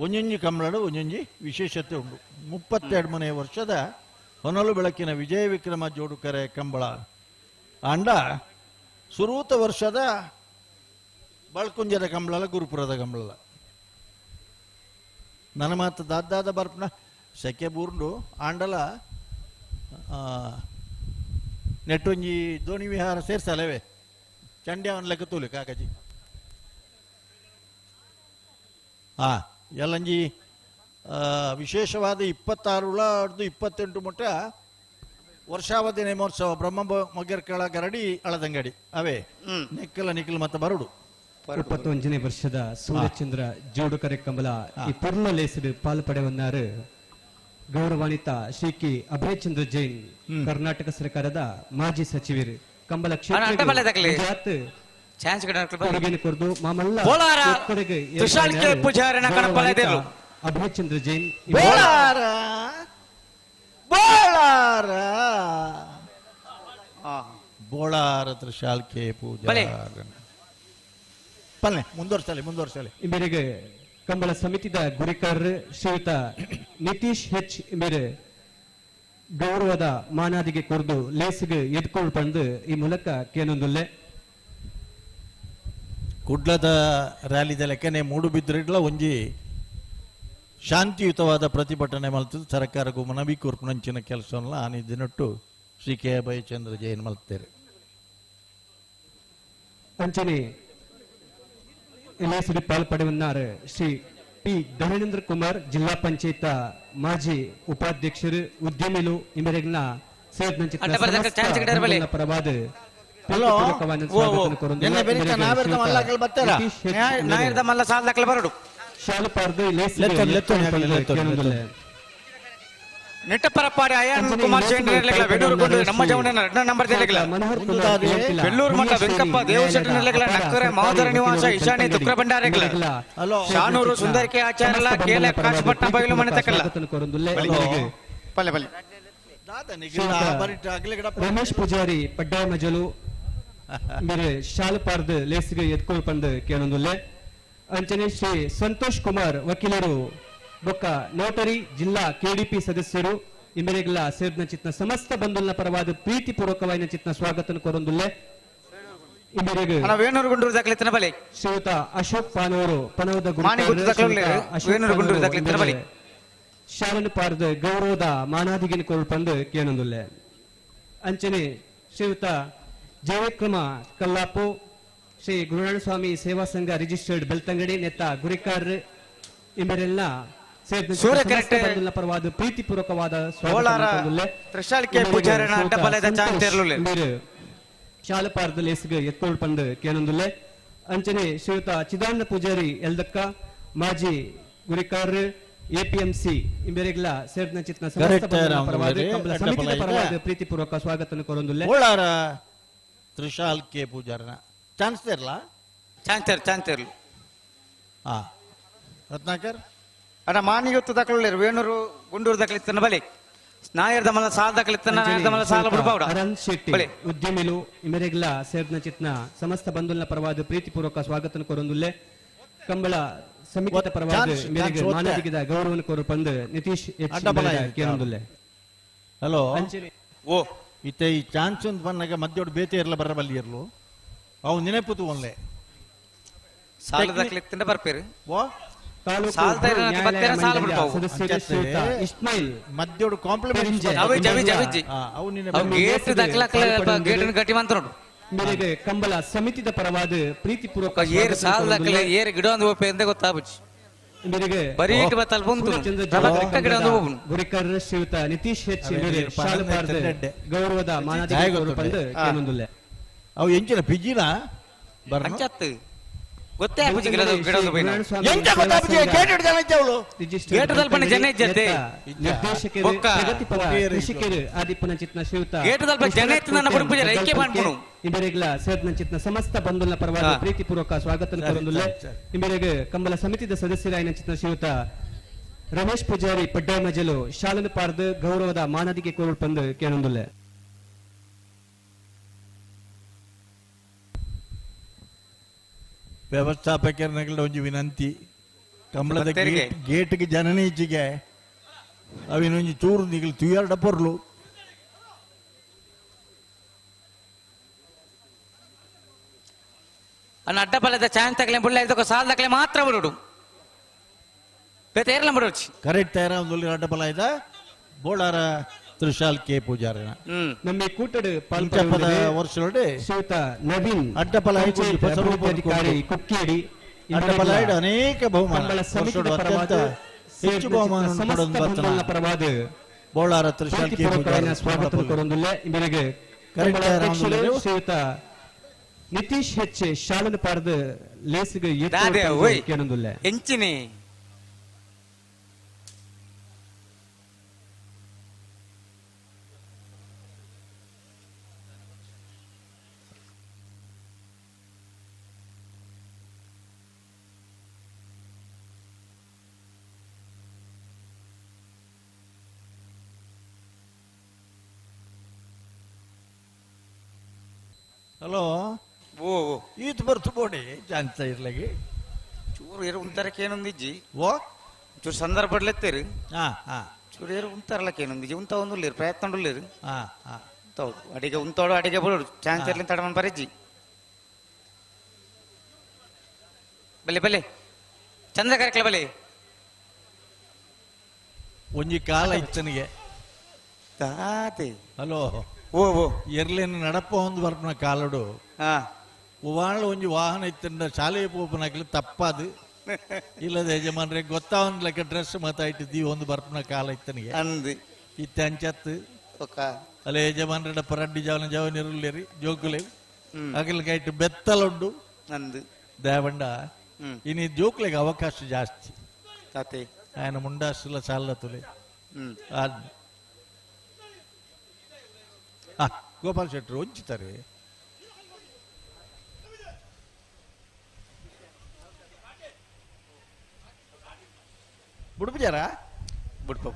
ಒಂಜೊಂಜಿ ಕಂಬಳಡು ಒಂಜೊಂಜಿ ವಿಶೇಷತೆ ಉಂಟು 32ನೇ ವರ್ಷದ ಹೊನಲು ಬೆಳಕಿನ ವಿಜಯ ವಿಕ್ರಮ ಜೋಡುಕರೆ ಕಂಬಳ ಅಂಡ ಸುರೂತ ವರ್ಷದ ಬಳ್ಕುಂಜದ ಕಂಬಳ ಗುರುಪುರದ ಕಂಬಳ ನನ್ನ ಮಾತು ದಾದಾದ ಬರ್ಪನ ಸೆಕೆ ಬೂರ್ಡು ಆಂಡಲ ನೆಟ್ಟೊಂಜಿ ದೋಣಿ ವಿಹಾರ ಸೇರ್ಸಲವೇ ಚಂಡ್ಯಾವನ್ ಲೆಕ್ಕ ತೂಲಿ ಕಾಕಜಿ ಎಲ್ಲಂಜಿ ವಿಶೇಷವಾದ 26 28 ಮುಟ್ಟ ವರ್ಷಾವಧಿ ನೇಮೋತ್ಸವ ಬ್ರಹ್ಮ ಮೊಗ್ಗೆರ್ಕಳ ಗರಡಿ ಅಳದಂಗಡಿ ಅವೇ ನಿಕ್ಕಲ ನಿಖಿಲ್ ಮತ್ತೆ ಬರುಡು 21ನೇ ವರ್ಷದ ಸೂರ್ಯಚಂದ್ರ ಜೋಡುಕರೆ ಕಂಬಳ ಈ ಪೂರ್ಣ ಲೇಸಡು ಪಾಲ್ಪಡೆವನ್ನಾರು ಗೌರವಾನ್ವಿತ ಶ್ರೀ ಅಭಯಚಂದ್ರ ಜೈನ್ ಕರ್ನಾಟಕ ಸರ್ಕಾರದ ಮಾಜಿ ಸಚಿವರು ಕಂಬಳ ಕ್ಷೇತ್ರ ಕೊರ್ದು ಮಾಮಲ್ಲ ಅಭಯಚಂದ್ರ ಜೈನ್ ಬೋಳಾರ ತ್ರಿಶಾಲ್ಕೆ ಪೂಜಾ ಮುಂದುವರ್ಸಲಿ ಮೇರೆಗೆ ಕಂಬಳ ಸಮಿತಿದ ಗುರಿಕಾರರು ಶ್ರೀಯುತ ನಿತೀಶ್ ಹೆಚ್ ಮೇರೆ ಗೌರವದ ಮಾನಾದಿಗೆ ಕೊರ್ದು ಲೇಸಿಗೆ ಎದ್ಕೊಂಡು ಬಂದು ಈ ಮೂಲಕ ಕೇನೊಂದುಲ್ಲೆ ಕುಡ್ಲದ ರ್ಯಾಲಿದ ಲೆಕ್ಕನೆ ಮೂಡು ಬಿದ್ರಿಡ್ಲ ಒಂಜಿ ಶಾಂತಿಯುತವಾದ ಪ್ರತಿಭಟನೆ ಮಲ್ತದ್ದು ಸರ್ಕಾರಕ್ಕೂ ಮನವಿ ಕೂರ್ಪುನಂಚಿನ ಕೆಲಸವನ್ನ ಆನಿದ್ದಿನಟ್ಟು ಶ್ರೀ ಕೆ ಅಭಯಚಂದ್ರ ಜೈನ್ ಮಲ್ತೇರು ಅಂಚನೆ ಎಲ್ಎಸ್ಡಿ ಪಾಲ್ಪಡೆಯುన్నారు ಶ್ರೀ ಪಿ ಧನೇಂದ್ರ ಕುಮಾರ್ ಜಿಲ್ಲಾ ಪಂಚಾಯತ್ ಮಾಜಿ ಉಪಾಧ್ಯಕ್ಷರು ಉದ್ಯಮಿಲು ಇಮೆರೆಗ್ನ ಪರವಾದ ನೆಟ್ಟಪರಪಾಡಿ ಅಯ್ಯನ್ ಕುಮಾರ್ ಶೆಟ್ಟಿ ಬೆಳ್ಳೂರು ನಮ್ಮ ಜವನ ನಂಬರ್ ಬೆಳ್ಳೂರು ಮಠ ವೆಂಕಪ್ಪ ದೇವಶೆಟ್ಟಿ ನಕ್ಕರೆ ಮಹೋದರ ನಿವಾಸ ಈಶಾನ್ಯ ತುಕ್ರ ಭಂಡಾರಿಗಳ ಶಾನೂರು ಸುಂದರಿಕೆ ಆಚಾರ್ಯ ಕೇಲೆ ಕಾಶಪಟ್ನ ಬಯಲು ಮನೆ ತಕ್ಕಲ್ಲ ಪಲ್ಲೆ ಪಲ್ಲೆ ರಮೇಶ್ ಪೂಜಾರಿ ಪಡ್ಡಾಯ ಮಜಲು मेरे शाल पार्द लेसिगे ಎತ್ಕೊಳ್ ಬಂದು ಕೇಳೊಂದುಲ್ಲೆ ಅಂಚನೆ ಶ್ರೀ ಸಂತೋಷ್ ಕುಮಾರ್ ವಕೀಲರು ಬೊಕ್ಕ ನೋಟರಿ ಜಿಲ್ಲಾ ಕೆಡಿಪಿ ಸದಸ್ಯರು ಇಮೆರೆಗ್ಲ ಸೇರ್ನ ಚಿತ್ನ ಸಮಸ್ತ ಬಂಧುಲ್ನ ಪರವಾದ ಪ್ರೀತಿಪೂರ್ವಕವಾದ ಚಿತ್ನ ಸ್ವಾಗತ ಕೊರೊಂದುಲ್ಲೆ ಇಮೆರೆಗೆ ವೇಣೂರು ಗುಂಡೂರು ದಾಖಲಿತನ ಬಲೆ ಶ್ರೀಯುತ ಅಶೋಕ್ ಪಾನವರು ಪನವದ ವೇಣೂರು ದಾಖಲಿತನ ಬಲೆ ಶಾಲನ್ ಪಾರ್ದ ಗೌರವದ ಮಾನಾದಿಗಿನ ಕೊಳ್ಪಂದು ಕೇಳೊಂದುಲ್ಲೆ ಅಂಚನೆ ಶ್ರೀಯುತ ಜಯಕ್ರಮ ಕಲ್ಲಾಪು ಶ್ರೀ ಗುರುನಾಥ ಸ್ವಾಮಿ ಸೇವಾ ಸಂಘ ರಿಜಿಸ್ಟರ್ಡ್ ಬೆಳ್ತಂಗಡಿ ನೆತ್ತ ಗುರಿಕಾರ್ ಇವರೆಲ್ಲ ಸೇರಿದ ಪರವಾದ ಪ್ರೀತಿಪೂರ್ವಕವಾದ ಶಾಲಪಾರ್ದ ಲೇಸಿಗೆ ಎತ್ಕೊಳ್ ಪಂದು ಕೇಳೊಂದುಲ್ಲೆ ಅಂಚನೆ ಶ್ರೀಯುತ ಚಿದಾನಂದ ಪೂಜಾರಿ ಎಲ್ದಕ್ಕ ಮಾಜಿ ಗುರಿಕಾರ್ ಎಪಿಎಂಸಿ ಇಂಬೆರೆಗ್ಲ ಸೇರ್ನ ಚಿತ್ನ ಪರವಾದ ಪ್ರೀತಿಪೂರ್ವಕ ಸ್ವಾಗತ ಕೊರೊಂದುಲ್ಲೆ Trishal K ಪೂಜಾರನ chance ತೆರ್ಲ chance ತೆರ್ಲು Ratnakar ಅಡ ಮಾನಿಗೊತ್ತು ದಾಖಲಿರು ವೇಣೂರು ಗುಂಡೂರು ದಾಖಲಿತ್ತನ ಬಲೆ ನಾಯರ್ದ ಮಲ ಸಾಲ ದಾಖಲಿತ್ತನ ನಾಯರ್ದ ಮಲ ಸಾಲ ಬಿಡಬಾವುಡ ಅರುಣ್ ಶೆಟ್ಟಿ ಉದ್ಯಮಿಲು ಇಮೆರೆಗ್ಲ ಸೇರ್ನ ಚಿತ್ನ ಸಮಸ್ತ ಬಂಧುಲ್ನ ಪರವಾದ ಪ್ರೀತಿಪೂರ್ವಕ ಸ್ವಾಗತ ಕೊರೊಂದುಲ್ಲೆ ಕಂಬಳ ಸಮಿತಿಯ ಪರವಾದ ಇಮೆರೆಗೆ ಮಾನವಿಕದ ಗೌರವ ಕೊರು ಪಂದು ನಿತೀಶ್ ಕೇಳೊಂದುಲ್ಲೆ ಹಲೋ ಓ ಇತ್ತೆ ಈ ಚಾನ್ಸ್ ಒಂದು ಬಂದಾಗ ಮಧ್ಯೋಡು ಬೇತೆ ಇರಲ್ಲ ಬರಬಲ್ಲಿ ಇರ್ಲು ಅವು ನೆನಪುತು ಒನ್ಲೆ ಸಾಲ ದಾಖಲಿತ್ತನ ಬರ್ಪೇರು ಓ ಇಸ್ಮಾಯಿಲ್ ಮಧ್ಯೋಡು ಕಾಂಪ್ಲಿಮೆಂಟ್ ಮೇರೆಗೆ ಕಂಬಳ ಸಮಿತಿದ ಪರವಾದ ಪ್ರೀತಿಪೂರ್ವಕ ಏರ್ ಗಿಡ ಒಂದು ಎಂದ ಗೊತ್ತಾಗ್ಬಿಟ್ಟು ಗುರಿಕರ್ ಶ್ರೀಯುತ ನಿತೀಶ್ ಹೆಚ್ ಗೌರವದ ಮಾನದ ಅವು ಎಂಚಿನ ಪಿಜಿನ ಗೊತ್ತೇ ಚಿತ್ನ ಸಮಸ್ತ ಬಂಧುಲ್ನ ಪರವಾದ ಪ್ರೀತಿಪೂರ್ವಕ ಸ್ವಾಗತ ಕೊರೊಂದುಲ್ಲೆ ಇಂಬೆರೆಗೆ ಕಂಬಳ ಸಮಿತಿದ ಸದಸ್ಯರಾಯಿನ ಚಿತ್ನ ಶ್ರೀಯುತ ರಮೇಶ್ ಪೂಜಾರಿ ಪಡ್ಡಾಯ ಮಜಲು ಶಾಲನ ಪಾರ್ದ ಗೌರವದ ಮಾನದಿಗೆ ಕೋರುಳ್ ಪಂದು ಕೇಳೊಂದುಲ್ಲೆ ವ್ಯವಸ್ಥಾಪಕರ ಒಂಜಿ ವಿನಂತಿ ಕಂಬಳದ ಗೇಟ್ಗೆ ಜನನೀಚಿಗೆ ಅವಿನೊಂಜಿ ಚೂರು ನಿಗಲು ತುಯಾರ್ಡ ಪೊರ್ಲು ಅನ್ನ ಅಡ್ಡಪಲ್ಲದ ಚಾನ್ ತಗಲೆ ಬುಳ್ಳ ಇದಕ್ಕೆ ಸಾಲ ತಗಲೆ ಮಾತ್ರ ಬಿಡುಡು ಬೇರೆ ಬಿಡೋಚಿ ಕರೆಕ್ಟ್ ತಯಾರ ಒಂದು ಅಡ್ಡಪಲ ಇದ ಬೋಳಾರ ತ್ರಿಶಾಲ್ ಕೆ ಪೂಜಾರನ ನಮ್ಮ ಕೂಟದ ಪಾಲ್ಪದ ವರ್ಷದೊಳಗೆ ಶ್ರೀಯುತ ನವೀನ್ ಅಡ್ಡಪಲ ಅಧಿಕಾರಿ ಕುಕ್ಕೇಡಿ ಅಡ್ಡಪಲ ಅನೇಕ ಬಹುಮಾನ ಹೆಚ್ಚು ಬಹುಮಾನ ಪರವಾದ ಬೋಳಾರ ತ್ರಿಶಾಲ್ ಕೆ ಪೂಜಾರನ ಸ್ವಾಗತ ಕೊರೊಂದುಲ್ಲೆ ಇವರಿಗೆ ಶ್ರೀಯುತ ನಿತೀಶ್ ಹೆಚ್ ಶಾಲನ ಪಾರ್ದ ಲೇಸಿಗೆ ಕೇಳೊಂದುಲ್ಲೆ ಎಂಚಿನಿ ಹಲೋ ಓ ಈತ್ ಬರ್ತು ಬೋಡಿ ಚಾನ್ಸ್ ಇರ್ಲಾಗಿ ಚೂರು ಏರು ಉಂತಾರಕ್ಕೆ ಏನೊಂದಿಜ್ಜಿ ಓ ಚೂರು ಸಂದರ್ಭ ಪಡ್ಲೆತ್ತೇರಿ ಹಾ ಚೂರು ಏರು ಉಂತಾರಲಕ್ಕೆ ಏನೊಂದಿಜ್ಜಿ ಉಂತ ಒಂದು ಪ್ರಯತ್ನ ಉಳ್ಳೇರು ಹಾ ಹೌದು ಅಡಿಗೆ ಉಂತೋಡು ಅಡಿಗೆ ಬಿಡೋಡು ಚಾನ್ಸ್ ಇರ್ಲಿ ತಡಮನ್ ಪರಿಜ್ಜಿ ಬಲೆ ಬಲೆ ಚಂದ್ರ ಕರೆಕ್ಲ ಬಲೆ ಒಂಜಿ ಕಾಲ ಇತ್ತನಿಗೆ ತಾತೆ ಹಲೋ ಓ ಓ ಎರ್ಲೇನು ನಡಪ ಒಂದು ಬರ್ಪನ ಕಾಲಡು ಉವಾಳ ಒಂಜಿ ವಾಹನ ಇತ್ತಂಡ ಶಾಲೆಗೆ ಪೋಪನಾಗ್ಲಿ ತಪ್ಪದು ಇಲ್ಲದ ಯಜಮಾನ್ರೆ ಗೊತ್ತಾವನ್ ಲೆಕ್ಕ ಡ್ರೆಸ್ ಮಾತಾಯ್ತಿದ್ದಿ ಒಂದು ಬರ್ಪನ ಕಾಲ ಇತ್ತನಿಗೆ ಅಂದು ಇತ್ತೆ ಅಂಚತ್ತು ಅಲ್ಲ ಯಜಮಾನ್ರ ಪರಡ್ಡಿ ಜವನ ಜವನಿರುಲ್ಲೇರಿ ಜೋಕುಲೇವು ಅಗಲ್ಗಾಯ್ತು ಬೆತ್ತಲುಂಡು ಅಂದು ದೇವಂಡ ಇನ್ನು ಜೋಕ್ಲೆಗೆ ಅವಕಾಶ ಜಾಸ್ತಿ ತಾತೆ ఆయన ಮುಂಡಾಸುಲ ಸಾಲತುಲೆ ಗೋಪಾಲ್ ಶೆಟ್ಟರು ಹೊಂಚುತ್ತಾರೆ ಬಿಡ್ಬಿಜಾರ ಬಿಡ್ಪ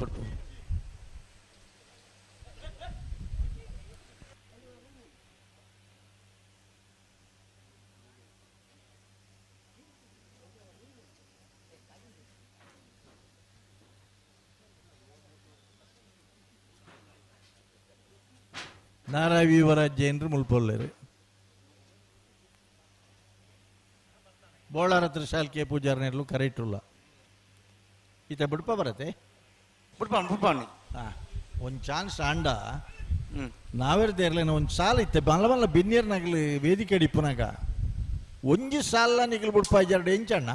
ನಾರಾಯಣವರ ಜೈನರು ಮುಲ್ಪೊಲ್ಲೇರು ಬೋಳಾರ ತ್ರಿಶಾಲ್ಕೆ ಪೂಜಾರನೆಲ್ಲೂ ಕರೆಕ್ಟುಲ್ಲ ಈತ ಬಿಡ್ಪ ಬರತ್ತೆ ಬಿಡ್ಪ ಒಂದು ಚಾನ್ಸ್ ಆಂಡ ನಾವೇರ್ದೇ ಇರಲೇನೋ ಒಂದು ಸಾಲ ಇತ್ತೆ ಮಲ್ಲ ಮಲ್ಲ ಬಿನ್ನೀರ್ನಾಗ್ಲಿ ವೇದಿಕೆ ಅಡಿಪ್ಪನಾಗ ಒಂಜಿ ಸಾಲ ನಿಗಲು ಬಿಡ್ಪ ಎರಡು ಎಂಚಣ್ಣ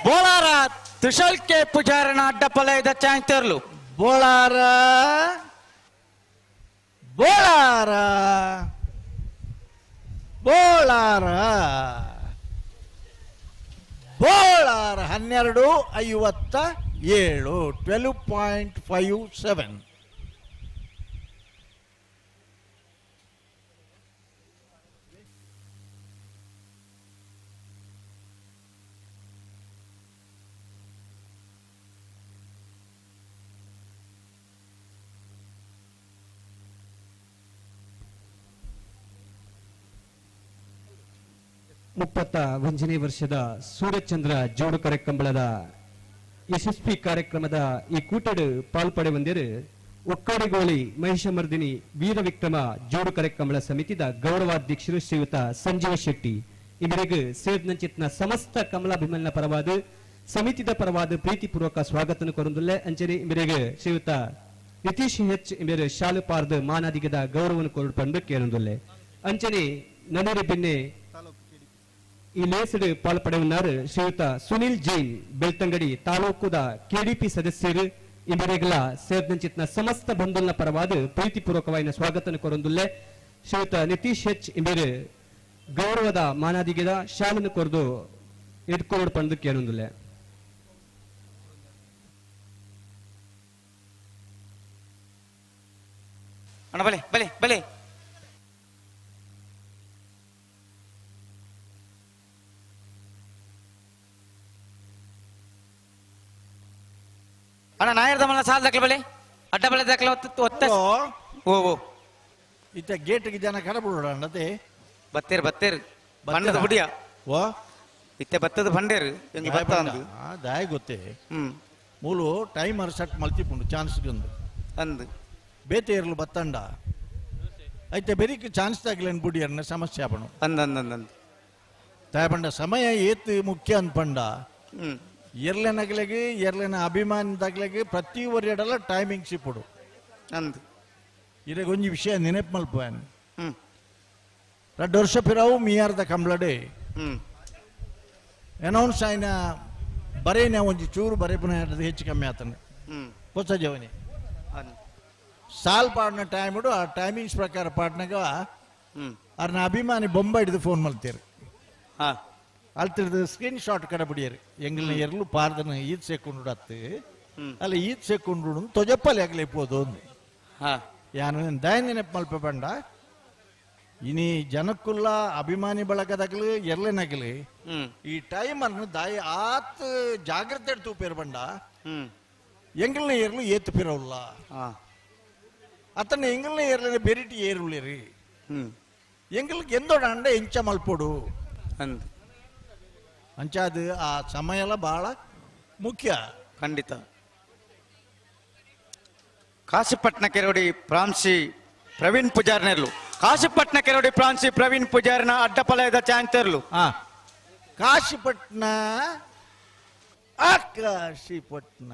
ಬೋಳಾರ ತ್ರಿಶಾಲ್ಕೆ ಪೂಜಾರನ ಅಡ್ಡಪಲಯದ ಚಾಂತರ್ಲು ಬೋಳಾರ ಬೋಳಾರ ಬೋಳಾರ ಬೋಳಾರ 12:57 12.57 71ನೇ ವರ್ಷದ ಸೂರ್ಯಚಂದ್ರ ಜೋಡುಕರೆ ಕಂಬಳದ ಯಶಸ್ವಿ ಕಾರ್ಯಕ್ರಮದ ಈ ಕೂಟಡು ಪಾಲ್ಪಡೆ ಬಂದಿರು ಒಕ್ಕಾಡಿಗೋಳಿ ಮಹಿಷಮರ್ದಿನಿ ವೀರ ವಿಕ್ರಮ ಜೋಡುಕರೆ ಕಂಬಳ ಸಮಿತಿದ ಗೌರವಾಧ್ಯಕ್ಷರು ಶ್ರೀಯುತ ಸಂಜೀವ ಶೆಟ್ಟಿ ಇವರಿಗೆ ಸೇರ್ನಂಚಿತ್ನ ಸಮಸ್ತ ಕಮಲಾಭಿಮನ್ಯ ಪರವಾದ ಸಮಿತಿದ ಪರವಾದ ಪ್ರೀತಿಪೂರ್ವಕ ಸ್ವಾಗತನ ಕೊರಂದುಲ್ಲೆ ಅಂಚನೆ ಇವರಿಗೆ ಶ್ರೀಯುತ ನಿತೀಶ್ ಹೆಚ್ ಇವರ ಶಾಲು ಪಾರ್ದ ಮಾನಾದಿಗದ ಗೌರವವನ್ನು ಕೊರಡು ಕೇಳೊಂದುಲ್ಲೆ ಅಂಚನೆ ನನ್ನೂರು ಬೆನ್ನೆ ಈ ಲೇಸಡ್ ಪಾಲ್ಪಡೆಯುన్నారు ಶ್ರೀಯುತ ಸುನಿಲ್ ಜೈನ್ ಬೆಳ್ತಂಗಡಿ ತಾಲೂಕುದ ಕೆಡಿಪಿ ಸದಸ್ಯರು ಇವರೆಗಳ ಸೇರ್ದಂಚಿತ್ನ ಸಮಸ್ತ ಬಂಧುಲ್ನ ಪರವಾದ ಪ್ರೀತಿಪೂರ್ವಕವಾದ ಸ್ವಾಗತನ ಕೊರೊಂದುಲ್ಲೆ ಶ್ರೀಯುತ ನಿತೀಶ್ ಹೆಚ್ ಇವರ ಗೌರವದ ಮಾನಾದಿಗೆದ ಶಾಲನ್ನು ಕೊರದು ಎಡ್ಕೊಂಡು ಪಂದು ಕೇಳೊಂದುಲ್ಲೆ ಅಣ್ಣ ಬಲೆ ಬಲೆ ಬಲೆ ಅಣ್ಣ ನಾಯರ್ದ ಮಲ್ಲ ಸಾಲ ದಾಖಲೆ ಬಲೆ ಅಡ್ಡ ಬಲೆ ದಾಖಲೆ ಒತ್ತ ಓ ಓ ಇತ್ತ ಗೇಟ್ಗೆ ಜನ ಕಡಬಿಡೋಣ ಅಣ್ಣತೆ ಬತ್ತೇರು ಬಣ್ಣದ ಬುಡಿಯ ಓ ಇತ್ತೆ ಬತ್ತದ ಬಂಡೇರು ಎಂಗ್ ಬತ್ತ ಅಂದು ದಾಯ ಗೊತ್ತೇ ಮೂಲು ಟೈಮರ್ ಸೆಟ್ ಮಲ್ತಿಪುಂಡು ಚಾನ್ಸ್ ಅಂದು ಬೇತೆ ಇರಲು ಬತ್ತಂಡ ಐತೆ ಬೆರಿಕ್ ಚಾನ್ಸ್ ತಾಗ್ಲೇನ್ ಬುಡಿ ಅನ್ನ ಸಮಸ್ಯೆ ಆಪಣು ಅಂದ ತಾಯಪಂಡ ಸಮಯ ಏತ್ ಮುಖ್ಯ ಅನ್ಪಂಡ ಎರ್ಲೆನಗ್ಲೆಗೆ ಎರ್ಲೆನ ಅಭಿಮಾನದಾಗ್ಲೆಗೆ ಪ್ರತಿ ಒರೆಯಡಲ್ಲ ಟೈಮಿಂಗ್ ಸಿಪ್ಪುಡು ಅಂದು ಇದಾಗ ಒಂಜಿ ವಿಷಯ ನೆನಪು ಮಲ್ಪುವನ್ 2 ವರ್ಷ ಪಿರಾವು ಮೀಯಾರ್ದ ಕಂಬ್ಲಡೆ ಅನೌನ್ಸ್ ಆಯ್ನ ಬರೇನ ಒಂಜಿ ಚೂರು ಬರೇಪುನ ಹೆಚ್ಚು ಕಮ್ಮಿ ಆತನ ಹೊಸ ಜವನಿ ಸಾಲ್ ಪಾಡ್ನ ಟೈಮ್ ಆ ಟೈಮಿಂಗ್ಸ್ ಪ್ರಕಾರ ಪಾಡ್ನಾಗ ಅವ್ರನ್ನ ಅಭಿಮಾನಿ ಬೊಂಬ ಹಿಡಿದು ಫೋನ್ ಮಲ್ತೀರಿ ಅಲ್ತಿರ್ದು ಸ್ಕ್ರೀನ್ ಶಾಟ್ ಕಡೆ ಬಿಡಿಯರು ಎಂಗ್ಲನ್ನ ಎರಲು ಪಾರ್ದನ ಈದ್ ಸೇಕೊಂಡು ಅತ್ತು ಅಲ್ಲ ಈದ್ ಸೇಕೊಂಡು ತೊಜಪ್ಪಲ್ಲಿ ಆಗಲೇ ಪೋದು ಯಾನು ದಯನ್ ನೆನಪು ಮಲ್ಪೆ ಬಂಡ ಇನಿ ಜನಕ್ಕುಲ್ಲ ಅಭಿಮಾನಿ ಬಳಗದಾಗಲಿ ಎರ್ಲೆನಾಗಲಿ ಈ ಟೈಮ್ ಅನ್ನು ದಾಯಿ ಆತ್ ಜಾಗ್ರತೆ ತೂಪೇರು ಬಂಡ ಎಂಗ್ಲನ್ನ ಏರ್ಲು ಏತ್ ಪಿರವಲ್ಲ ಅತನ ಎಂಗ್ಲನ್ನ ಏರ್ಲನೆ ಬೆರಿಟಿ ಏರುಳ್ಳಿರಿ ಎಂಗ್ಲಿಗೆ ಎಂದೋಡ ಅಂಡ ಎಂಚ ಮಲ್ಪೋಡು ಅಂದ್ ಅಂಚಾದ ಆ ಸಮಯ ಎಲ್ಲ ಬಹಳ ಮುಖ್ಯ. ಖಂಡಿತ. ಕಾಶಿಪಟ್ನ ಕೆರವಡಿ ಪ್ರಾಂಶಿ ಪ್ರವೀಣ್ ಪೂಜಾರಿನೆರ್ಲು. ಕಾಶಿಪಟ್ನ ಕೆರವಡಿ ಪ್ರಾಂಶಿ ಪ್ರವೀಣ್ ಪೂಜಾರಿನ ಅಡ್ಡಪಲಯದ ಚಾಂತೆರ್ಲು. ಕಾಶಿಪಟ್ನ ಕಾಶಿಪಟ್ನ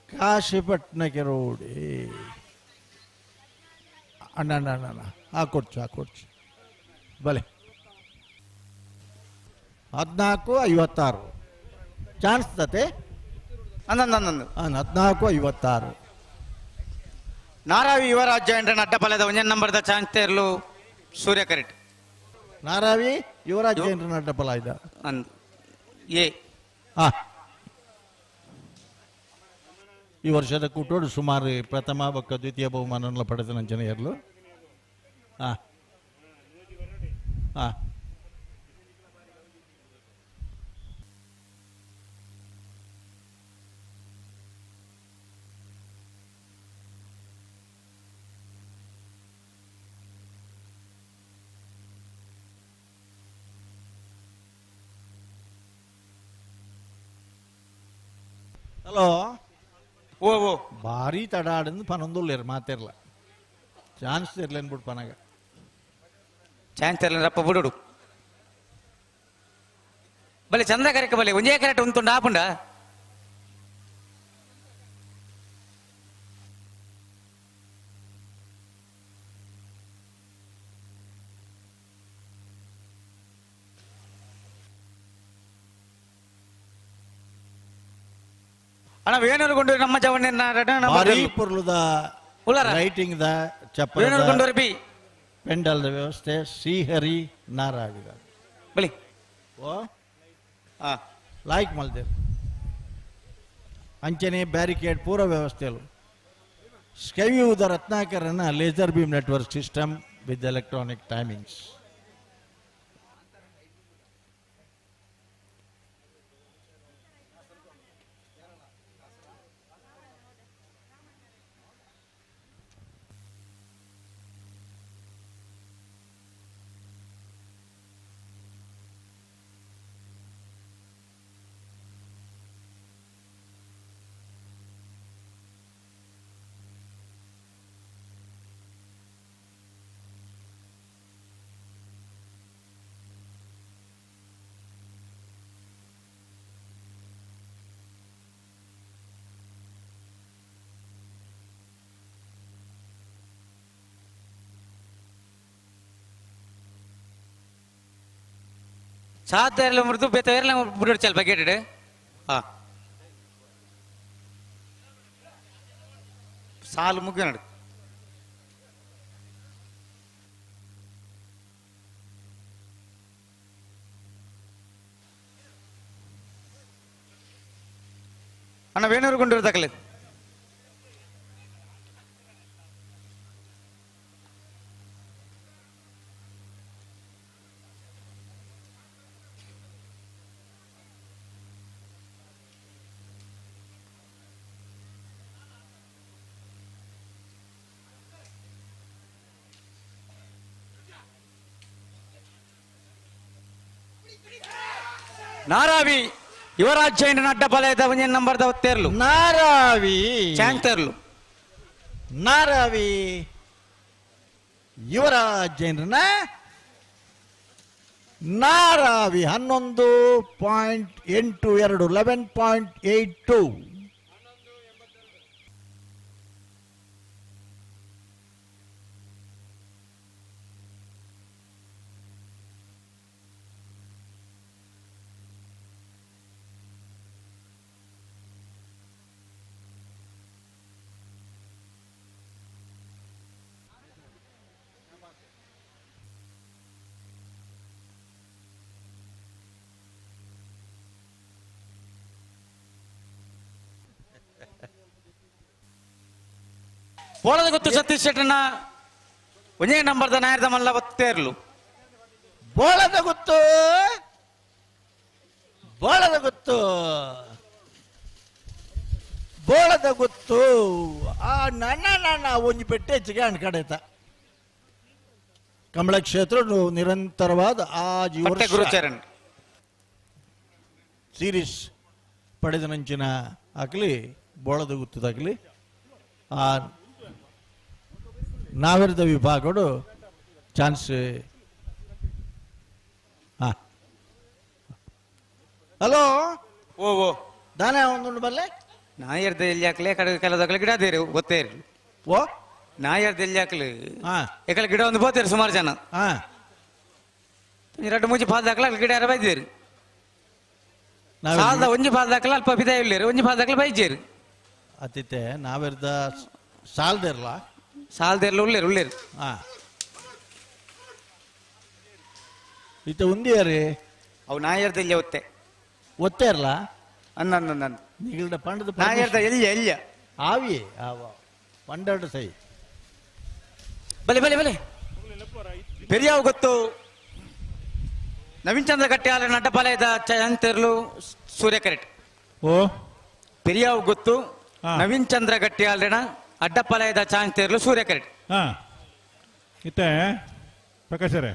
ಕಾಶಿಪಟ್ನ ಕೆರವಡಿ ಅಣ್ಣ ಹಾಕೊಡ್ಚು ಬಲೆ 14:56 ಚಾನ್ಸ್ ತತೆ 14:56 ನಾರಾವಿ ಯುವರಾಜ ಎಂಡ್ರನ ಅಡ್ಡಪಲಯದ 1 ನಂಬರ್ದ ಚಾಂತೆರ್ಲು ಸೂರ್ಯ ಕರೆಟ್. ನಾರಾವಿ ಯುವರಾಜ ಎಂಡ್ರನ ಅಡ್ಡಪಲಯದ ಎ. ಈ ವರ್ಷದ ಕೂಟೋಡು ಸುಮಾರು ಪ್ರಥಮ ಬೊಕ್ಕ ದ್ವಿತೀಯ ಬಹುಮಾನವನ್ನು ಪಡೆದ ನಂಚನೆ ಇರಲು. ಹಲೋ ಓ ಭಾರಿ ತಡಾಡಂದು ಪನೊಂದುಲ್ಲೇರು ಮಾತಿರ್ಲ ಚಾನ್ಸ್ ಇರ್ಲಿ ಅನ್ಬಿಟ್ಟು ಪನಗ ಚಾನ್ಸ್ ಇರ್ಲಪ್ಪ ಬಿಡು ಬಲೆ ಚಂದ್ರ ಕರೆಕ ಬಲೆ ಒಂದೇ ಕರೆಕ್ಟ್ ಉಂಟು ಆಪುಂಡ ಅಣ್ಣ ವೇಣೂರುಗೊಂಡು ನಮ್ಮ ಜವಣ್ಣ ಪುರ್ಲುದ ರೈಟಿಂಗ್ ದ ವೇಣೂರುಗೊಂಡು ಬಿ ಪೆಂಡಲ್ ವ್ಯವಸ್ಥೆ ಶ್ರೀಹರಿ ನಾರಾಗಿದ ಬಲಿ ಓ ಲಾಯ್ಕ್ ಮಲ್ದೇವ್ ಅಂಚನೆ ಬ್ಯಾರಿಕೇಡ್ ಪೂರ ವ್ಯವಸ್ಥೆಲು ಸ್ಕೈವ್ಯೂದ ರತ್ನಾಕರನ laser beam network system with electronic timings. ಸಾಧ್ಯ ಮೃದು ಬೇತವೇರ್ಲ ಬಿಡೋಡು ಚಲ್ ಬಗೆಟ್ ಸಾಲು ಮುಗಿ ನಡು ಅಣ್ಣ ವೇಣೂರುಗೊಂಡು ತಕಲೆ ನಾರಾವಿ ಯುವರಾಜೇಂದ್ರ ಅಡ್ಡಪಲಯದ 1 ನಂಬರ್ದ ತೇರ್ಲು ನಾರಾವಿ ಚಾಂತೇರ್ಲು ನಾರಾವಿ ಯುವರಾಜೇಂದ್ರನ ನಾರಾವಿ 11.82 11.82 ಬೋಳದ ಗೊತ್ತು ಸತೀಶ್ ಶೆಟ್ಟನ 1 ನಂಬರ್ದ ನಾಯರ್ದ ಮಲ್ಲ ತೇರ್ಲು ಬೋಳದ ಗೊತ್ತು ಬೋಳದ ಗೊತ್ತು ಬೋಳದ ಗೊತ್ತು ಆ ನನ್ನ ಒಂಜಿ ಪೆಟ್ಟೆ ಹೆಚ್ಚಿಗೆ ಅನ್ಕಡೆತ ಕಂಬಳ ಕ್ಷೇತ್ರ ನಿರಂತರವಾದ ಗುರುಚರಣ್ ಸೀರೀಸ್ ಪಡೆದ ನಂಚಿನ ಆಗಲಿ ಬೋಳದ ಗುತ್ತದಾಗಲಿ ಆ ನಾವಿರದ ವಿಭಾಗಗಳು ಚಾನ್ಸ್. ಹಲೋ ಓ ಓ ದಾನೆ ಒಂದು ಬಲ್ಲೆ ನಾಯರ್ದ ಎಲ್ಲಿ ಹಾಕ್ಲೆ ಕೆಲದಾಗಲಿ ಗಿಡ ಅದೇರಿ ಗೊತ್ತೇರಿ. ಓ ನಾಯರ್ದ ಎಲ್ಲಿ ಹಾಕ್ಲಿ ಏಕಲ ಗಿಡ ಒಂದು ಬೋತೇರಿ ಸುಮಾರು ಜನ. ಎರಡು ಮೂಜಿ ಪಾದ ಹಾಕಲ ಗಿಡ ಯಾರು ಬೈದೇರಿ. ಸಾಲದ ಒಂಜಿ ಪಾದ ಹಾಕಲ ಅಲ್ಪ ಬಿದ ಇಲ್ಲೇರಿ, ಒಂಜಿ ಪಾದ ಹಾಕಲ ಬೈಜೇರಿ. ಅತಿಥೆ ನಾವಿರ್ದ ಸಾಲ್ದಿರ್ಲ ಸಾಲದೆಲ್ಲ ಉಳ್ಳೇರು ಉಳ್ಳೇರು. ಇತ್ತ ಉಂದಿಯರಿ ಅವು ನಾಯರ್ದ ಎಲ್ಲಿ ಒತ್ತೆ ಇರಲ್ಲ ಅನ್ನ ನಿಗಲ್ಡ ಪಂಡದ ನಾಯರ್ದ ಎಲ್ಲಿ ಆವಿ ಪಂಡರ್ಡ್ ಸೈ ಬಲೆ ಬಲೆ ಬಲೆ ಪೆರಿಯಾವ್ ಗೊತ್ತು. ನವೀನ್ ಚಂದ್ರ ಗಟ್ಟಿ ನಟಪಾಲಯದ ಚಂತೆರ್ಲು ಸೂರ್ಯ ಕರೆಟ್. ಓ ಪೆರಿಯಾವ್ ಗೊತ್ತು. ನವೀನ್ ಚಂದ್ರ ಗಟ್ಟಿ ಅಡ್ಡಪಾಲಯದ ಚಾಂತೆರ್ಲು ಸೂರ್ಯ ಕರೆಟ್. ಇತ್ತೆ ಪ್ರಕಾಶರೇ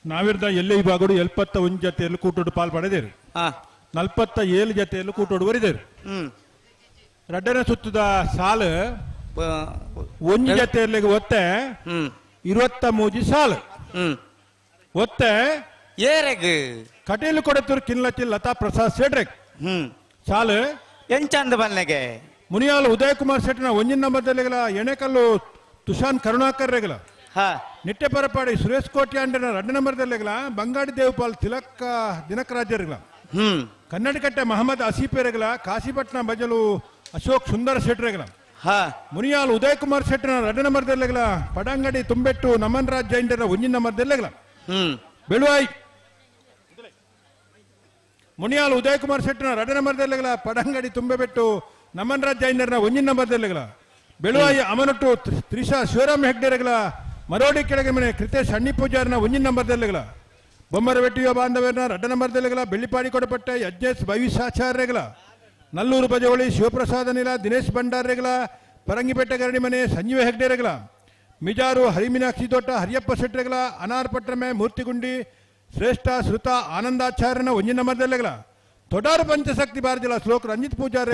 ನಾವಿರ್ದ ಎಲ್ಲೇ ವಿಭಾಗಡು 71 ಜತೆಯಲ್ಲಿ ಕೂಟೋಡು ಪಾಲ್ಪಡೆದೇರು. 47 ಜತೆಯಲ್ಲಿ ಕೂಟೋಡು ಬರಿದೇರು. ರಡ್ಡನ ಸುತ್ತದ ಸಾಲು ಒಂದು ಜತೆಯಲ್ಲಿ ಒತ್ತೆ 23 ಸಾಲು ಒತ್ತೆ ಏರೆಗ್ ಕಟೇಲು ಕೊಡತೂರು ಕಿನ್ಲಚ್ಚಿ ಲತಾ ಪ್ರಸಾದ್ ಸೇಡ್ರೆಗ್ ಸಾಲು ಎಂಚಂದ ಬಲ್ನೆಗೆ ಮುನಿಯಾಲ್ ಉದಯ್ ಕುಮಾರ್ ಶೆಟ್ಟಿನ ಒಂಜಿನ ನಂಬರ್ದಲ್ಲಿಗಲ ಎಣೆಕಲ್ಲು ತುಷಾನ್ ಕರುಣಾಕರ್ ರೆಗಲ ನಿಟ್ಟೆ ಪರಪಾಡಿ ಸುರೇಶ್ ಕೋಟ್ಯಾಂಡನ 2 ನಂಬರ್ದಲ್ಲಿಗಲ ಬಂಗಾಡಿ ದೇವಪಾಲ್ ತಿಲಕ್ ದಿನಕರಾಜರ್ಗಲ ಕನ್ನಡಕಟ್ಟೆ ಮಹಮ್ಮದ್ ಅಸೀಪೆರೆಗಲ ಕಾಶಿಪಟ್ನ ಬಜಲು ಅಶೋಕ್ ಸುಂದರ ಶೆಟ್ರೆಗಲ ಮುನಿಯಾಲ್ ಉದಯ್ ಕುಮಾರ್ ಶೆಟ್ಟಿನ 2 ನಂಬರ್ದಲ್ಲಿಗಲ ಪಡಂಗಡಿ ತುಂಬೆಟ್ಟು ನಮನ್ ರಾಜ್ ಜೈಂಡರ ಒಂಜಿನ ನಂಬರ್ದಲ್ಲಿಗಲ ಬೆಳುವಾಯಿ ಮುನಿಯಾಲ್ ಉದಯ್ ಕುಮಾರ್ ಶೆಟ್ಟಿನ 2 ನಂಬರ್ದಲ್ಲಿಗಲ ಪಡಂಗಡಿ ತುಂಬೆಬೆಟ್ಟು ನಮನ್ ರಾಜ್ ಜೈಂಡರ್ನ ಒಂಜಿನ ನಂಬರ್ದಲ್ಲಿಗಲ ಬೆಳುವಾಯಿ ಅಮನೊಟ್ಟು ತ್ರಿಷಾ ಶಿವರಾಮ್ ಹೆಗ್ಡೆರೆಗಲ ಮರೋಡಿ ಕೆಳಗೆ ಮನೆ ಕೃತೇಶ್ ಹಣ್ಣಿ ಪೂಜಾರ್ನ ಒಂಜಿನ ನಂಬರ್ದಲ್ಲಿಗಲ ಬೊಮ್ಮರವೆಟ್ಟಿಯ ಬಾಂಧವ್ಯನ 2 ನಂಬರ್ದಲ್ಲಿಗಲ ಬೆಳ್ಳಿಪಾಡಿ ಕೊಡಪಟ್ಟೆ ಯಜ್ಞೇಶ್ ಭವಿಷ್ಯಾಚಾರ್ಯಗಲ ನಲ್ಲೂರು ಬಜವಳಿ ಶಿವಪ್ರಸಾದ ನೀಲ ದಿನೇಶ್ ಭಂಡಾರ್ರೆಗಲ ಪರಂಗಿಪೇಟೆ ಗರಡಿ ಮನೆ ಸಂಜೀವ ಹೆಗ್ಡೆರೆಗಲ ಮಿಜಾರು ಹರಿಮೀನಾಕ್ಷಿ ತೋಟ ಹರಿಯಪ್ಪ ಶೆಟ್ರೆಗಲ ಅನಾರ್ಪಟ್ರಮೆ ಮೂರ್ತಿಗುಂಡಿ ಶ್ರೇಷ್ಠ ಶ್ರುತ ಆನಂದಾಚಾರ್ಯನ ಒಂಜಿನ ನಂಬರ್ದಲ್ಲಿಗಲ ತೊಡಾರು ಪಂಚಶಕ್ತಿ ಭಾರತಿಲ ಶ್ಲೋಕ ರಂಜಿತ್ ಪೂಜಾರ್ಯ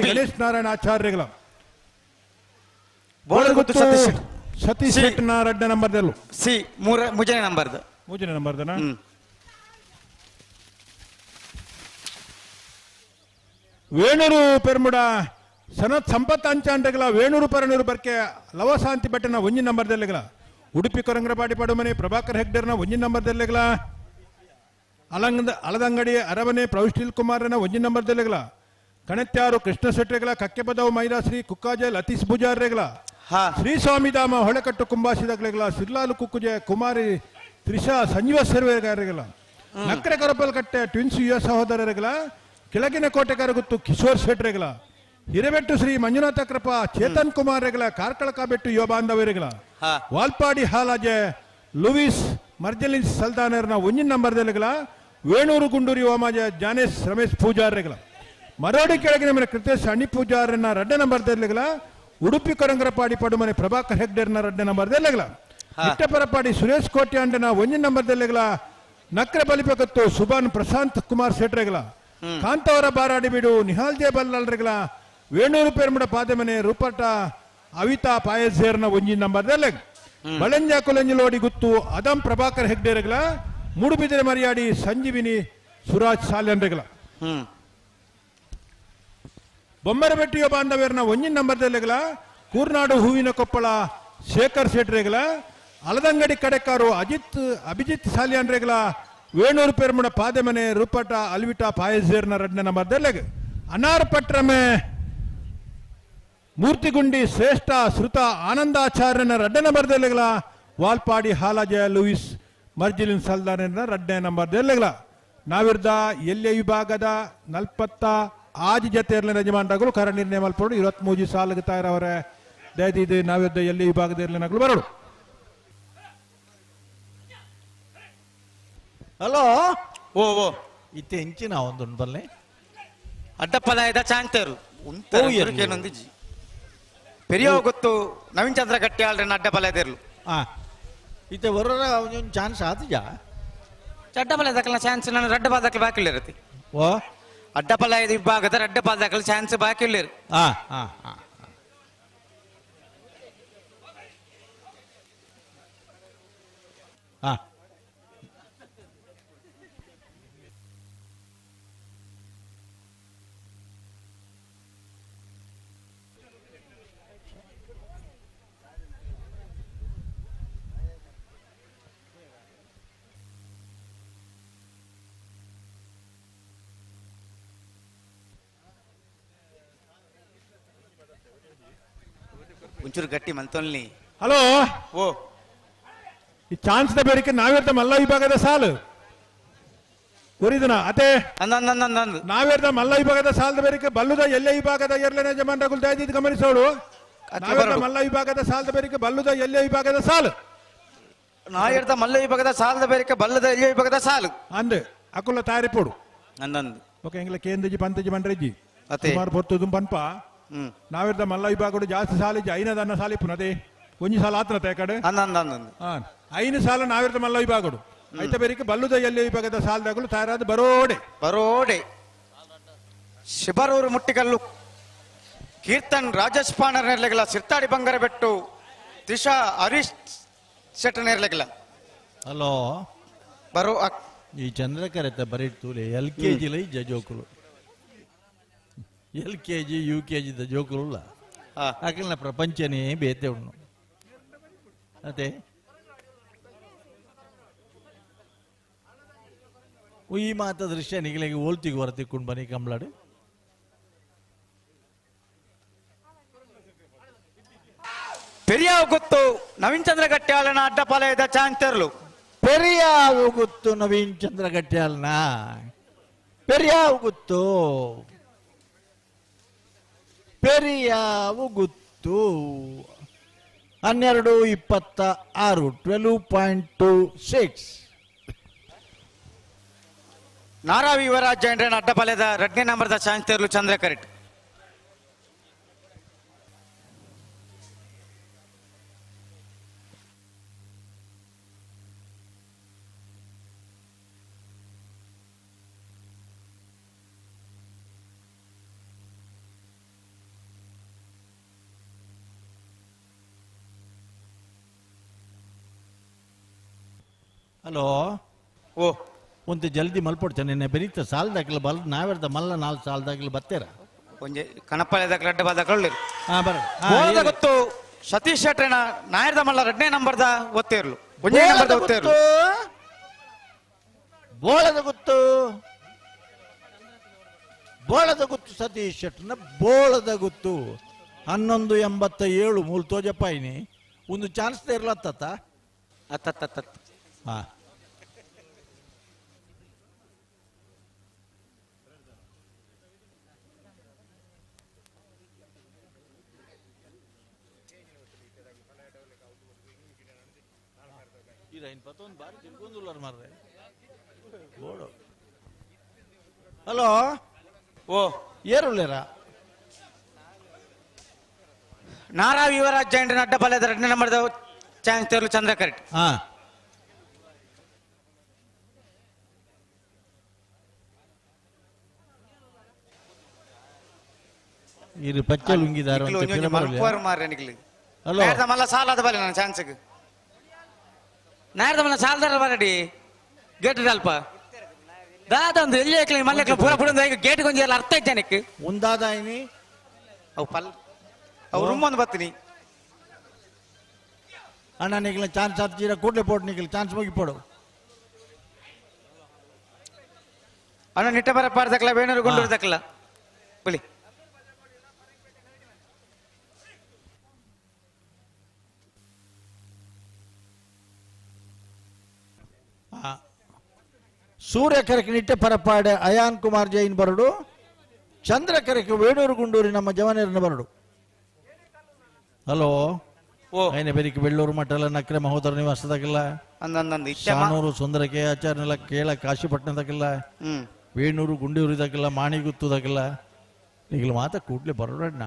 ಗಣೇಶ್ ನಾರಾಯಣ ಆಚಾರ್ಯಗಲ ಸತೀಶ್ ಶೆಟ್ನ 2 ನಂಬರ್ದಲ್ಲೂ ಸಿ ಮುಜನೆ ನಂಬರ್ದು ಮೂಜನೆ ನಂಬರ್ದನ ವೇಣೂರು ಪೆರ್ಮುಡ ಸನತ್ ಸಂಪತ್ ಅಂಚಾಂಟಗಲ ವೇಣೂರು ಪರನೂರು ಬರ್ಕೆ ಲವಶಾಂತಿ ಭಟ್ಟನ ಒಂಜಿನ ನಂಬರ್ದಲ್ಲಿಗಲ ಉಡುಪಿ ಕೊರಂಗರಪಾಡಿ ಪಡುಮನೆ ಪ್ರಭಾಕರ್ ಹೆಗ್ಡರ್ನ ಒಂಜಿನ ನಂಬರ್ದಲ್ಲಿಗಲ ಅಲದಂಗಡಿ ಅರಮನೆ ಪ್ರೌಷ್ಟಿಲ್ ಕುಮಾರನ ಒಂಜಿನ ನಂಬರ್ದಲ್ಲಿಗಲ ಕಣತ್ಯಾರು ಕೃಷ್ಣ ಶೆಟ್ರೆಗಲ ಕಕ್ಕೆಪದವು ಮೈಲಾಶ್ರೀ ಕುಕ್ಕಾಜೆ ಲತೀಶ್ ಪೂಜಾರ್ರೆಗಲ ಶ್ರೀ ಸ್ವಾಮಿಧಾಮ ಹೊಳೆಕಟ್ಟು ಕುಂಬಾಶಿದಾಗಲೆಗಲ ಸಿರ್ಲಾಲು ಕುಕ್ಕುಜೆ ಕುಮಾರಿ ತ್ರಿಷಾ ಸಂಜೀವ ಸರ್ವೆಗಾರರೆಗಲ ನಕ್ರೆ ಕೊರಪಲ್ ಕಟ್ಟೆ ಟ್ವಿನ್ಸ್ ಯುವ ಸಹೋದರರೆಗಲ ಕೆಳಗಿನ ಕೋಟೆಗಾರ ಗುತ್ತು ಕಿಶೋರ್ ಶೆಟ್ರೆಗಲ ಹಿರೇಬೆಟ್ಟು ಶ್ರೀ ಮಂಜುನಾಥ ಕೃಪಾ ಚೇತನ್ ಕುಮಾರ್ ರೆಗಲ ಕಾರ್ಕಳಕ ಬೆಟ್ಟು ಯುವ ಬಾಂಧವರೆಗಲ ವಾಲ್ಪಾಡಿ ಹಾಲಾಜೆ ಲೂವಿಸ್ ಮರ್ಜಲಿನ್ಸ್ ಸಲ್ದಾನರ್ನ ಒಂಜಿನ ನಂಬರ್ದಲ್ಲಿಗಲ ವೇಣೂರು ಗುಂಡೂರಿ ಓಮಾಜೆ ಜಾನೇಶ್ ರಮೇಶ್ ಪೂಜಾರ್ರೆಗಲ ಮರೋಡಿ ಕೆಳಗಿನ ಮನೆ ಕೃತೇಶ್ ಹಣ್ಣಿ ಪೂಜಾರನ 2 ನಂಬರ್ದಲ್ಲಿಗಲ ಉಡುಪಿ ಕೊರಂಗರಪಾಡಿ ಪಡುಮನೆ ಪ್ರಭಾಕರ್ ಹೆಗ್ಡರ್ನ 2 ನಂಬರ್ದಲ್ಲಿಗಲ ನಿಟ್ಟೆಪರಪಾಡಿ ಸುರೇಶ್ ಕೋಟ್ಯಾಂಡನ ಒಂಜಿನ ನಂಬರ್ದಲ್ಲಿಗಲ ನಕ್ರೆ ಬಲಿಪಕತ್ತು ಸುಬಾನ್ ಪ್ರಶಾಂತ್ ಕುಮಾರ್ ಶೆಟ್ರೆಗಲ ಕಾಂತವರ ಬಾರಾಡಿ ಬಿಡು ನಿಹಾಲ್ಜೆ ಬಲ್ಲಲ್ರೆಗಲ ವೇಣೂರು ಪೆರ್ಮುಡ ಪಾದಮನೆ ರೂಪಟ ಅವಿತಾ ಪಾಯಸೇರ್ನ ಒಂಜಿನ ನಂಬರ್ದಲ್ಲಿಗ ಬಳೆಂಜ ಕೊಲೆಂಜಲೋಡಿ ಗುತ್ತು ಅದಂ ಪ್ರಭಾಕರ್ ಹೆಗ್ಡೆರೆಗಲ ಮೂಡುಬಿದಿರೆ ಮರಿಯಾಡಿ ಸಂಜೀವಿನಿ ಸುರಾಜ್ ಸಾಲ್ಯನ್ರೆಗಲ ಬೊಮ್ಮರಬೆಟ್ಟಿಯ ಬಾಂಧವ್ಯರ್ನ ಒಂಜಿನ ನಂಬರ್ದಲ್ಲಿಗಲ ಕೂರ್ನಾಡು ಹೂವಿನ ಕೊಪ್ಪಳ ಶೇಖರ್ ಶೆಟ್ರೆಗಲ ಅಲದಂಗಡಿ ಕಡೆಕಾರು ಅಭಿಜಿತ್ ಸಾಲಿಯಾನ್ರೆಗಲ ವೇಣೂರು ಪೆರ್ಮುಡ ಪಾದಮನೆ ರೂಪಟ ಅಲ್ವಿಟಾ ಪಾಯಸೇರ್ನ 2 ನಂಬರ್ದಲ್ಲಿಗ ಅನಾರ್ ಪಟ್ರಮೆ ಮೂರ್ತಿಗುಂಡಿ ಶ್ರೇಷ್ಠ ಶ್ರುತ ಆನಂದಾಚಾರ್ಯನ 2 ನಂಬರ್ದಲ್ಲಿಗಲ ವಾಲ್ಪಾಡಿ ಹಾಲಾಜೆ ಲೂಯಿಸ್ ಮರ್ಜಿಲಿನ್ ಸಲ್ದಾರನ 2 ನಂಬರ್ದಲ್ಲಿಗಲ ನಾವಿರ್ದ ಎಲ್ಯ ವಿಭಾಗದ 40 ಜತೆಯರ್ಲಿ ಯಜಮಾನರಾಗಲು ಕರ ನಿರ್ಣಯ ಮಲ್ಪಡು 23 ಸಾಲಿಗೆ ತಯಾರವರೆ ದಯದಿದ್ದು ನಾವಿರ್ದ ಎಲ್ಲಿ ವಿಭಾಗದಲ್ಲಿ ನಗಲು ಬರಡು. ಹಲೋ ಓ ಓ ಇತ್ತೆ ಹೆಂಚಿನ ಒಂದು ಬಲ್ಲೆ ಅಡ್ಡಪಲಾಯದ ಚಾಂತೇರು ಪೆರಿಯೋ ಗೊತ್ತು ನವೀನ್ ಚಂದ್ರ ಗಟ್ಟಿ ಆಳ್ರೆ ಅಡ್ಡಪಲಾಯದಿರ್ಲು ಇತ್ತೆ ಬರೋರ ಒಂದು ಚಾನ್ಸ್ ಆತಜಾ ಅಡ್ಡಪಲ ದಕ್ಕಲ ಚಾನ್ಸ್ ನಾನು ರಡ್ಡ ಪಾದಕ್ಕೆ ಬಾಕಿ ಇಲ್ಲಿರತ್ತೆ ಓ ಅಡ್ಡಪಲ ಇದು ವಿಭಾಗದ ರಡ್ಡ ಪಾದಕ್ಕೆ ಚಾನ್ಸ್ ಬಾಕಿ ಇಲ್ಲಿರು ಹಾ ಹಾ ಹಾ ಹಾ ಒಂಚೂರು ಗಟ್ಟಿ ಮಲ್ತೊಲ್ಲಿ ಹಲೋ ಓ ಈ ಚಾನ್ಸ್ ದ ಬೇರಿಕೆ ನಾವಿರ್ದ ಮಲ್ಲ ವಿಭಾಗದ ಸಾಲು ಉರಿದನ ಅದೇ ನಾವಿರ್ದ ಮಲ್ಲ ವಿಭಾಗದ ಸಾಲದ ಬೇರಿಕೆ ಬಲ್ಲುದ ಎಲ್ಲೆ ವಿಭಾಗದ ಎರಡನೇ ಜಮಾನ್ರಗುಲ್ ದಯದಿದ್ದು ಗಮನಿಸೋಳು ನಾವಿರ್ದ ಮಲ್ಲ ವಿಭಾಗದ ಸಾಲದ ಬೇರಿಕೆ ಬಲ್ಲುದ ಎಲ್ಲೆ ವಿಭಾಗದ ಸಾಲು ನಾವಿರ್ದ ಮಲ್ಲ ವಿಭಾಗದ ಸಾಲದ ಬೇರಿಕೆ ಬಲ್ಲದ ಎಲ್ಲೆ ವಿಭಾಗದ ಸಾಲು ಅಂದೆ ಅಕುಲ್ಲ ತಯಾರಿಪೋಡು ನಂದಂದು ಓಕೆ ಎಂಗ್ಲ ಕೇಂದ್ರಜಿ ಪಂತಜಿ ಮಂಡ್ರಜ್ಜಿ ಅತೆ ಸುಮಾರು ಪೊತ್ತು ಪನ್ಪ ನಾವಿರ್ದ ಮಲ್ಲ ವಿಭಾಗ ಜಾಸ್ತಿ ಸಾಲಿಜಿ ಐನದನ್ನ ಸಾಲಿ ಪುನದೆ ಒಂಜಿ ಸಾಲ ಆತನ ತೇಕಡೆ ಐನು ಸಾಲ ನಾವಿರ್ದ ಮಲ್ಲ ವಿಭಾಗಡು ಐತ ಬೇರಿಕೆ ಬಲ್ಲುದ ಎಲ್ಲಿ ವಿಭಾಗದ ಸಾಲದಾಗಲು ತಯಾರಾದ ಬರೋಡೆ ಶಿಬರೂರು ಮುಟ್ಟಿಗಲ್ಲು ಕೀರ್ತನ್ ರಾಜೇಶ್ ಪಾಣರ್ ನೆರ್ಲೆಗಲ ಸಿರ್ತಾಡಿ ಬಂಗಾರ ಬೆಟ್ಟು ದಿಶಾ ಹರೀಶ್ ಶೆಟ್ಟ ನೆರ್ಲೆಗಲ ಹಲೋ ಬರೋ ಈ ಚಂದ್ರಕರತೆ ಬರೀತೂಲೆ LKG ಲೈ ಜೋಕುಲು LKG UKG ದ ಜೋಕುಲ್ಲ ಅಕಲ್ನ ಪ್ರಪಂಚನೇ ಬೇತೆ ಉಣ್ಣು ಅದೇ ಈ ಮಾತ ದೃಶ್ಯ ನಿಗಲಿಗೆ ಓಲ್ತಿಗೆ ಹೊರತಿಕ್ಕೊಂಡು ಬನ್ನಿ ಕಂಬ್ಲಾಡು ಪೆರಿಯಾವ್ ಗೊತ್ತು ನವೀನ್ ಚಂದ್ರ ಗಟ್ಟ್ಯಾಳನ ಅಡ್ಡಪಾಲಯದ ಚಾನ್ಸ್ ತೆರಲು ಪೆರಿಯಾವು ಗೊತ್ತು ನವೀನ್ ಚಂದ್ರ ಗಟ್ಟ್ಯಾಲ್ನ ಪೆರಿಯಾವು ಗೊತ್ತು ಪೆರಿಯಾವು ಗೊತ್ತು 12:26 12.26 ನಾರಾವಿ ಯುವರಾಜ್ ಜೈಂಡ್ರನ್ ಅಡ್ಡಪಾಲಯದ 2ನೇ ನಂಬರ್ದ ಚಾನ್ಸ್ ತೆರಲು ಚಂದ್ರ ಕರೆಕ್ಟ್ ಹಲೋ ಓ ಒಂದು ಜಲ್ದಿ ಮಲ್ಪಡ್ತಾನೆ ನೆನ್ನೆ ಬೆರೀತ ಸಾಲದಾಗಲ ಬಲ್ ನಾವಿರ್ದ ಮಲ್ಲ 4 ಸಾಲದಾಗಲ ಬತ್ತೇರ ಒಂಜೆ ಕಣಪಾಲಯದ ಅಡ್ಡ ಬಾದಕೊಳ್ಳಿ ಹಾ ಬರ ಗೊತ್ತು ಸತೀಶ್ ಶೆಟ್ರನ ನಾಯರ್ದ ಮಲ್ಲ 2ನೇ ನಂಬರ್ದ ಒತ್ತೇರ್ಲು 1ನೇ ನಂಬರ್ದ ಒತ್ತೇರ್ಲು ಬೋಳದ ಗೊತ್ತು ಬೋಳದ ಗೊತ್ತು ಸತೀಶ್ ಶೆಟ್ರನ ಬೋಳದ ಗೊತ್ತು 11:87 ಮೂಲ ತೋಜಪ್ಪಾಯಿನಿ ಒಂದು ಚಾನ್ಸ್ ಇರ್ಲತ್ತ ಅತ್ತ ಹಾ ಹಲೋ ಓ ಏರುಳ್ಳೇರಾ ನಾರಾವಿ ಯುವರಾಜ್ ಜೈಂಡ್ರನ್ ಅಡ್ಡಪಾಲಯದ 2ನೇ ನಂಬರ್ದ ಚಾನ್ಸ್ ತೆರಲು ಚಂದ್ರ ಕರೆಕ್ಟ್ ಹಾ ಇದು ಪಚ್ಚ ಲುಂಗಿದಾರ ಮಲ್ಲ ಸಾಲದ ಬಲೆ ನನ್ನ ಚಾನ್ಸ್ಗೆ ನಾಯರ್ದ ಮಲ್ಲ ಸಾಲದಾರ ಬರಡಿ ಗೇಟ್ ಅಲ್ಪ ದಾದೊಂದು ಎಲ್ಲಿ ಮಲ್ಲ ಪೂರ ಪುಡ ಗೇಟ್ ಕೊಂಚ ಅರ್ಥ ಐತೆ ಜನಕ್ಕೆ ಒಂದಾದಾಯಿನಿ ಅವು ಪಲ್ ಅವು ರೂಮ್ ಒಂದು ಬರ್ತೀನಿ ಅಣ್ಣ ನಿಗಲ ಚಾನ್ಸ್ ಹತ್ತಿರ ಕೂಡಲೇ ಪೋಟ್ ನಿಗಲ ಚಾನ್ಸ್ ಮುಗಿ ಪೋಡು ಅಣ್ಣ ನಿಟ್ಟ ಬರ ಪಾಡ್ದಕ್ಕಲ್ಲ ಬೇಣೂರು ಗುಂಡೂರು ದಕ್ಕಲ್ಲ ಬಲಿ ಸೂರ್ಯಕರಕ್ಕೆ ನಿಟ್ಟೆ ಪರಪಾಡೆ ಅಯಾನ್ ಕುಮಾರ್ ಜೈನ್ ಬರಡು ಚಂದ್ರಕರಕ್ಕೆ ವೇಣೂರು ಗುಂಡೂರಿ ನಮ್ಮ ಜವನೇರನ್ನ ಬರಡು ಹಲೋ ಐನೆ ಬೆರಿಕೆ ಬೆಳ್ಳೂರು ಮಠಲ ನಕ್ರೆ ಮಹೋದರ ನಿವಾಸದಾಗಿಲ್ಲ ಶಾನೂರು ಸುಂದರಕೆ ಆಚಾರ್ಯನೆಲ್ಲ ಕೇಳ ಕಾಶಿಪಟ್ಟಣದಾಗಿಲ್ಲ ವೇಣೂರು ಗುಂಡೂರಿದಾಗಿಲ್ಲ ಮಾಣಿಗುತ್ತದಾಗಿಲ್ಲ ಈಗಲ ಮಾತ ಕೂಡ್ಲೆ ಬರೋಣ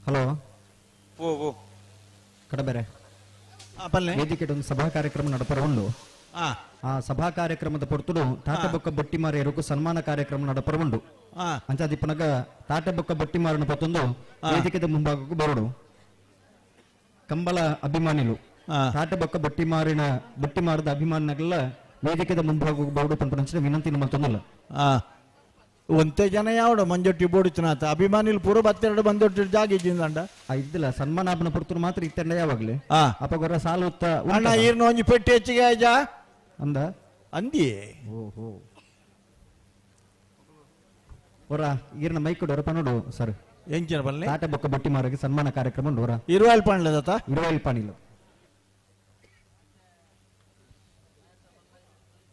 ಹಲೋ ಓ ಓ ಕಡಬೇರೆ ಪಲ್ಲೆ ವೇದಿಕೆ ಒಂದು ಸಭಾ ಕಾರ್ಯಕ್ರಮ ನಡಪರವಂಡು ಆ ಸಭಾ ಕಾರ್ಯಕ್ರಮದ ಪೊರ್ತುಡು ತಾಟಬೊಕ್ಕ ಬೊಟ್ಟಿಮಾರ ಎರುಕು ಸನ್ಮಾನ ಕಾರ್ಯಕ್ರಮ ನಡಪರವಂಡು ಅಂಚಾದಿಪ್ಪನಗ ತಾಟಬೊಕ್ಕ ಬೊಟ್ಟಿಮಾರನ ಪೊತ್ತೊಂದು ವೇದಿಕೆದ ಮುಂಭಾಗಕ್ಕೂ ಬರೋಡು ಕಂಬಳ ಅಭಿಮಾನಿಲು ತಾಟಬೊಕ್ಕ ಬೊಟ್ಟಿಮಾರದ ಅಭಿಮಾನಿಗಳ ವೇದಿಕೆದ ಮುಂಭಾಗಕ್ಕೂ ಬರೋಡು ಪಂಪನಂಚಿನ ವಿನಂತಿ ಮತ್ತೊಂದಲ್ಲ ಒಂತೆ ಜನ ಯಾವಡ ಮಂಜೊಟ್ಟಿ ಬೋಡಿತನಾತ ಅಭಿಮಾನಿಲು ಪೂರ ಬತ್ತೆರಡು ಬಂದೊಟ್ಟಿ ಜಾಗ ಇದ್ದಿಂದಂಡ ಇದ್ದಿಲ್ಲ ಸನ್ಮಾನಾಪನ ಪುರ್ತರು ಮಾತ್ರ ಇತ್ತಂಡ ಯಾವಾಗ್ಲೇ ಅಪಗೊರ ಸಾಲ ಉತ್ತ ಅಣ್ಣ ಈರ್ನ ಒಂಜಿ ಪೆಟ್ಟಿ ಹೆಚ್ಚಿಗೆ ಆಯ್ಜ ಅಂದ ಅಂದಿ ಓಹೋ ಹೊರ ಈರ್ನ ಮೈಕ್ ಹೊರಪ ನೋಡು ಸರ್ ಎಂಚಿನ ಬಲ್ಲೆ ತಾಟ ಬೊಕ್ಕ ಬಟ್ಟಿ ಮಾರಗೆ ಸನ್ಮಾನ ಕಾರ್ಯಕ್ರಮ ಉಂಡು ಹೊರ ಇರುವಾಲ್ ಪಾಣ್ಲದತ ಇರುವಾಲ್ ಪಾಣಿಲು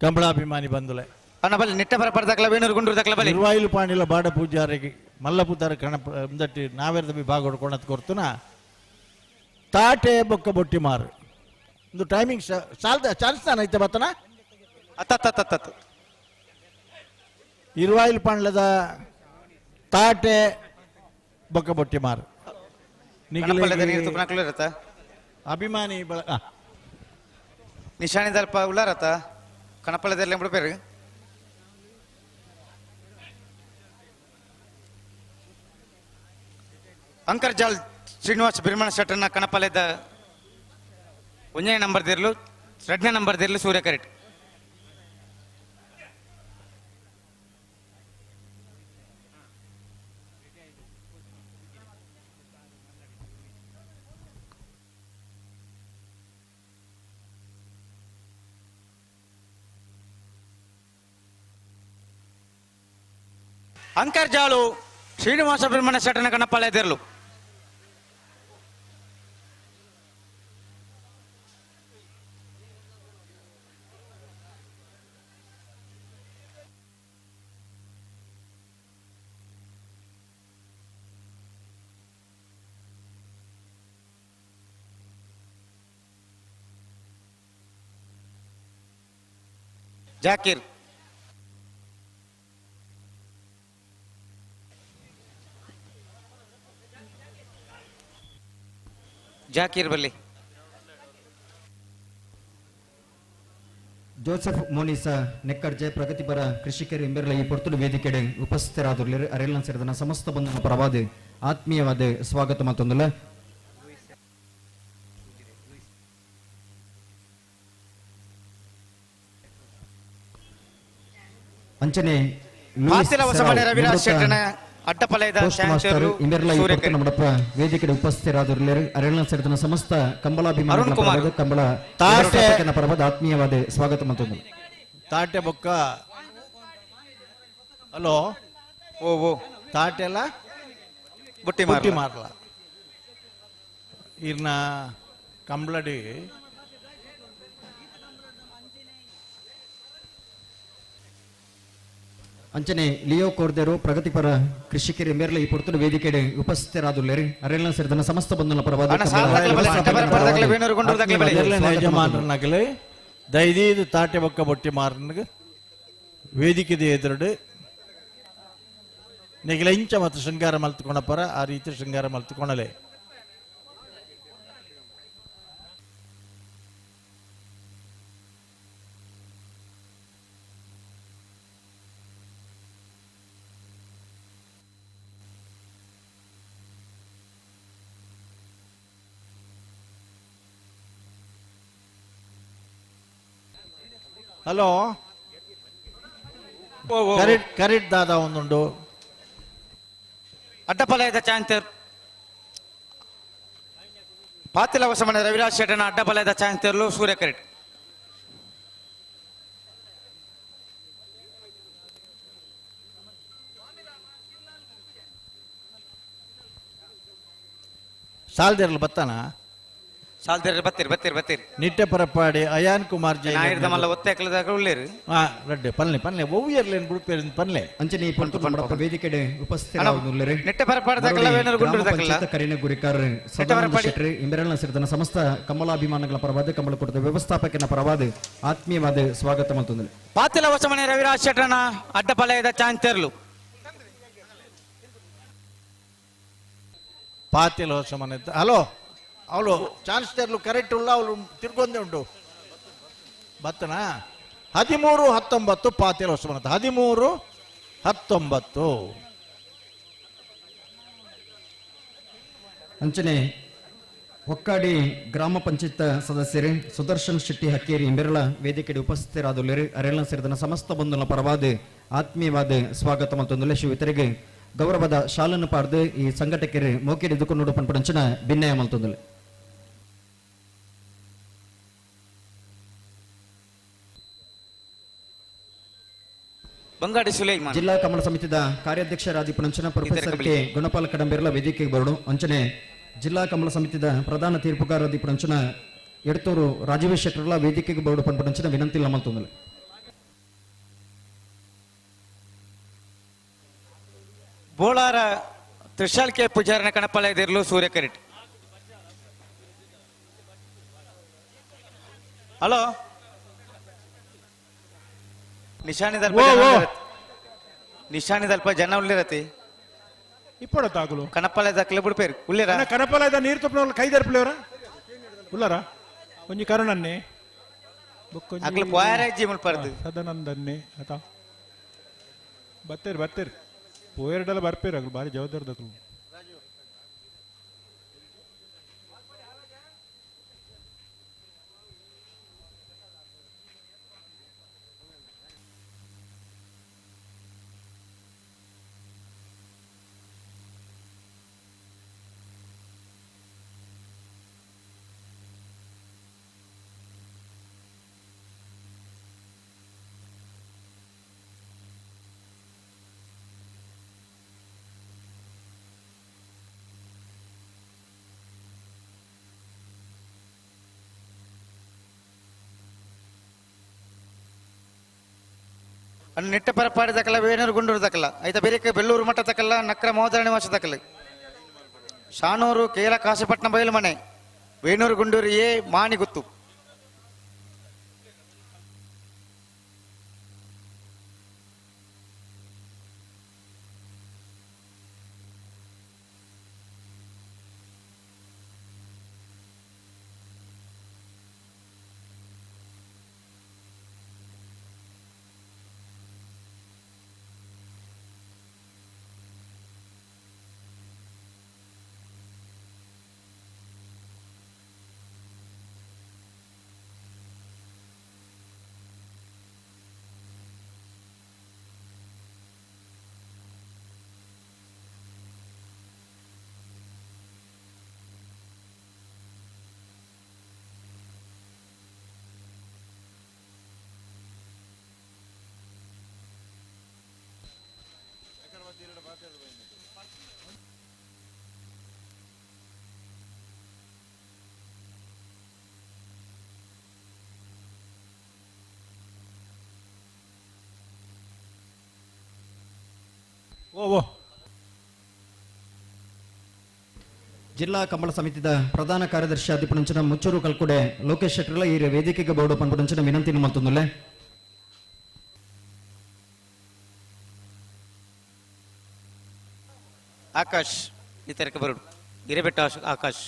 ಕಂಬಳಾಭಿಮಾನಿ ಬಂದುಲೆ ಅಣ್ಣ ಬಲ್ಲಿ ನಿಟ್ಟ ಪರಪಡದಕ್ಲ ವೇಣೂರು ಗುಂಡೂರು ದಕ್ಲ ಬಲ್ಲಿ ಇರುವಾಯಿಲು ಪಾಣಿಲ ಬಾಡ ಪೂಜಾರಿಗೆ ಮಲ್ಲಪುತ್ತಾರ ಕಣ ಮುಂದಟ್ಟಿ ನಾವೆರ್ದ ವಿಭಾಗ ಹೊಡ್ಕೊಂಡದ್ ಕೊರ್ತುನ ತಾಟೆ ಬೊಕ್ಕ ಬೊಟ್ಟಿ ಮಾರು ಒಂದು ಟೈಮಿಂಗ್ ಚಾಲ್ಸ್ತಾನ ಐತೆ ಬತ್ತನ ಅತ್ತ ಇರುವಾಯಿಲು ಪಾಣ್ಲದ ತಾಟೆ ಬೊಕ್ಕ ಬೊಟ್ಟಿ ಮಾರು ಇರತ್ತ ಅಭಿಮಾನಿ ನಿಶಾಣಿ ದಲ್ಪ ಉಳ್ಳಾರತ್ತ ಕಣಪಳ್ಳದಲ್ಲಿ ಬಿಡ್ಬೇರು ಅಂಕರ್ಜಾಲ್ ಶ್ರೀನಿವಾಸ ಬಿರ್ಮಣ ಶೆಟ್ಟರ್ನ ಕಣಪಾಲೆದ 1ನೇ ನಂಬರ್ದಿರ್ಲು 2ನೇ ನಂಬರ್ದಿರ್ಲು ಸೂರ್ಯ ಕರೆಟ್ ಅಂಕರ್ಜಾಲು ಶ್ರೀನಿವಾಸ ಬಿರ್ಮಣ ಶೆಟ್ಟರ್ನ ಕಣಪಾಲೆದಿರ್ಲು ಜಾಕೀರ್ ಬಲ್ಲಿ ಜೋಸೆಫ್ ಮೋನಿಸ ನೆಕ್ಕಡ್ಜೆ ಪ್ರಗತಿಪರ ಕೃಷಿಕರು ಎಂಬೆರಲ ಈ ಪೊರ್ತುಡು ವೇದಿಕೆಡೆ ಉಪಸ್ಥಿತರಾದುರ್ಲೇರು ಅರೆಲ್ಲ ಸೇರಿದ ಸಮಸ್ತ ಬಂಧನ ಪರವಾದ ಆತ್ಮೀಯವಾದ ಸ್ವಾಗತ ಮತ್ತೊಂದಲ್ಲ ಅಂಚನೆ ನಮ್ಮಡಪ್ಪ ವೇದಿಕೆಡೆ ಉಪಸ್ಥಿತರಾದುರ್ಲೇರು ಅರೆಲ್ಲ ಸೇರಿದ ಸಮಸ್ತ ಕಂಬಳಾಭಿಮಾನ ಕಂಬಳ ಪರವಾದ ಆತ್ಮೀಯವಾದ ಸ್ವಾಗತ ಮತ್ತೊಂದು ತಾಟೆ ಬೊಕ್ಕ ಹಲೋ ಓ ತಾಟೆ ಎಲ್ಲ ಬುಟ್ಟಿ ಮಾರ್ಲ ಇರ್ನ ಕಂಬಳಡಿ ಅಂಚನೆ ಲಿಯೋ ಕೋರ್ದೇರು ಪ್ರಗತಿಪರ ಕೃಷಿಕರು ಮೇರ್ಲ ಈ ಪೊರ್ತುಡು ವೇದಿಕೆಡೆ ಉಪಸ್ಥಿತರಾದುಲ್ಲೇರಿ ಅರೆಲ್ಲ ಸೇರಿದ ಸಮಸ್ತ ಬಂಧನ ಪರವಾದ ಯಜಮಾನರನ್ನಾಗಲಿ ದೈದೀದು ತಾಟೆ ಬೊಕ್ಕ ಬೊಟ್ಟಿ ಮಾರನಿಗೆ ವೇದಿಕೆದ ಎದುರುಡು ನೆಗಿಲೆಂಚ ಮತ್ತು ಶೃಂಗಾರ ಮಲ್ತ್ಕೊಂಡಪ್ಪರ ಆ ರೀತಿ ಶೃಂಗಾರ ಮಲ್ತ್ಕೊಂಡಲೆ ಹಲೋ ಕರೆಕ್ಟ್ ದಾದ ಒಂದುಂಡು ಅಡ್ಡಪಲಯದ ಚಾಂತರ್ ಪಾತಿಲ ಹೊಸಮನೆ ರವಿರಾಜ್ ಶೆಟ್ಟನ ಅಡ್ಡಪಲಯದ ಚಾಂತರ್ಲು ಸೂರ್ಯ ಕರೆಟ್ ಸಾಲ್ದೇರ್ಲು ಬತ್ತಾನ ಸಾಲ್ದೇರ್ಲು ಬತ್ತೀರಿ ನಿಟ್ಟೆ ಪರಪಾಡಿ ಅಯಾನ್ ಕುಮಾರ್ ಜೈ ನಾಯಿರ್ದಮಲ್ಲ ಒತ್ತೆಕ್ಲದಾಗ ಉಳ್ಳೇರು ರಡ್ಡೆ ಪನ್ಲೆ ಒವ್ವಿಯರ್ಲೇನ್ ಗುಡುಪೇರಿನ ಪನ್ಲೆ ಅಂಚನೆ ಈ ಪೊಂತು ನಮ್ಮಡಪ್ಪ ವೇದಿಕೆಡೆ ಉಪಸ್ಥಿತರಾದುಲ್ಲೇರಿ ನಿಟ್ಟೆ ಪರಪಾಡದಕ್ಕಲ್ಲ ವೇಣೂರು ಗುಂಡೂರು ದಕ್ಕಲ್ಲ ಕರಿನ ಗುರಿಕಾರ್ ಸದಾನಂದ ಶೆಟ್ಟಿ ಇಂಬೆರಳ್ನ ಸೇರಿದ ಸಮಸ್ತ ಕಮಲಾಭಿಮಾನಗಳ ಪರವಾದ ಕಂಬಳಕೂಟದ ವ್ಯವಸ್ಥಾಪಕನ ಪರವಾದ ಆತ್ಮೀಯವಾದ ಸ್ವಾಗತ ಮತ್ತೊಂದು ಪಾತಿಲ ಹೊಸಮನೆ ರವಿರಾಜ್ ಶೆಟ್ಟನ ಅಡ್ಡಪಲಯದ ಚಾಂತರ್ಲು ಪಾತಿಲ ಹೊಸ ಮನೆ ಹಲೋ ಅವಳು ಚಾನ್ಸ್ ತೆರಲು ಕರೆಕ್ಟ್ ಉಳ್ಳ ಅವಳು ತಿರ್ಗೊಂದೇ ಉಂಟು ಬತ್ತನಾ 13-19 ಪಾತಿಲ ಹೊಸ ಮನೆ 13-19 ಅಂಚನೆ ಒಕ್ಕಾಡಿ ಗ್ರಾಮ ಪಂಚಾಯತ್ ಸದಸ್ಯರು ಸುದರ್ಶನ್ ಶೆಟ್ಟಿ ಹಕ್ಕೇರಿ ಇಂಬೆರಳ ವೇದಿಕೆಗೆ ಉಪಸ್ಥಿತರಾದುಲ್ಲೇರು ಅರೆಲ್ಲ ಸೇರಿದ ಸಮಸ್ತ ಬಂಧುಗಳ ಪರವಾದ ಆತ್ಮೀಯವಾದ ಸ್ವಾಗತ ಮತ್ತೊಂದು ಶಿವತರಿಗೆ ಗೌರವದ ಶಾಲನ್ನು ಪಾರ್ದು ಈ ಸಂಘಟಕರು ಮೋಕೆಡಿ ದುಕೊಂಡು ಪಂಪಡಂಚನ ಭಿನ್ನಯ ಮಲ್ತೊಂದು ಬಂಗಾಡಿ ಸುಲೈಮಾನ್ ಜಿಲ್ಲಾ ಕಮಲ ಸಮಿತಿದ ಕಾರ್ಯಾಧ್ಯಕ್ಷರಾದಿ ಪಂಚನ ಪ್ರೊಫೆಸರ್ ಕೆ ಗುಣಪಾಲ ಕಡಂಬೆರ್ಲ ವೇದಿಕೆಗೆ ಬರಡು ಅಂಚನೆ ಜಿಲ್ಲಾ ಕಮಲ ಸಮಿತಿದ ಪ್ರಧಾನ ತೀರ್ಪುಗಾರದಿ ಪಂಚನ ಎಡತೂರು ರಾಜೀವ್ ಶೆಟ್ಟರ್ಲ ವೇದಿಕೆಗೆ ಬರಡು ಪಂಪಡಂಚನ ವಿನಂತಿ ಮಲ್ತೊಂದು ಬೋಳಾರ ತ್ರಿಶಾಲ್ ಕೆ ಪೂಜಾರನ ಕಣಪಾಲಯದಿರಲು ಸೂರ್ಯ ಕರಿಟ್ ಹಲೋ ನಿಶಾನಿದಲ್ಪ ಜನ ಉಳ್ಳಿರತಿ ಇಪ್ಪಡ ತಾಗುಲು ಕಣಪಾಲಯದ ಕ್ಲಬ್ ಉಡ್ಪೇರು ಉಳ್ಳಿರ ಕನಪಾಲಯದ ನೀರು ತಪ್ಪನ ಕೈದರ್ಪಲೇವರ ಉಳ್ಳಾರ ಒಂಜಿ ಕರುಣನ್ನೇ ಅಕ್ಲು ಪೋಯಾರಾಜಿ ಮುಲ್ಪರ್ದು ಸದಾನಂದನ್ನೇ ಆತ ಬತ್ತೇರಿ ಪೋಯರ್ಡೆಲ್ಲ ಬರ್ಪೇರು ಅಗ್ಲು ಭಾರಿ ಜವಾಬ್ದಾರದಕ್ಲು ನೆಟ್ಟ ಪರಪಾಡಿ ದಕ್ಕಲ ವೇಣೂರು ಗುಂಡೂರು ದಕ್ಕಲ ಐತ ಬೇರೆ ಬೆಳ್ಳೂರು ಮಠ ದಕ್ಕಲ ನಕ್ರ ಮೋದರ ನಿವಾಸ ದಕ್ಕಲ ಶಾನೂರು ಕೇಲ ಕಾಶಿಪಟ್ಟಣ ಬಯಲು ಮನೆ ವೇಣೂರು ಗುಂಡೂರು ಏ ಮಾಣಿ ಗುತ್ತು ಜಿಲ್ಲಾ ಕಮಲ ಸಮಿತಿದ ಪ್ರಧಾನ ಕಾರ್ಯದರ್ಶಿ ಆದಿಪುಂಚನ ಮುಚ್ಚೂರು ಕಲ್ಕುಡೆ ಲೋಕೇಶ್ ಶೆಟ್ಟರ್ಲ ಈ ವೇದಿಕೆಗೆ ಬೋರ್ಡು ಪಂಪುಂಚನ ವಿನಂತಿ ಮತ್ತೊಂದುಲ್ಲೆ ಆಕಾಶ್ ಈ ತರಕ ಬರುಡು ಹಿರೇಬೆಟ್ಟ ಆಕಾಶ್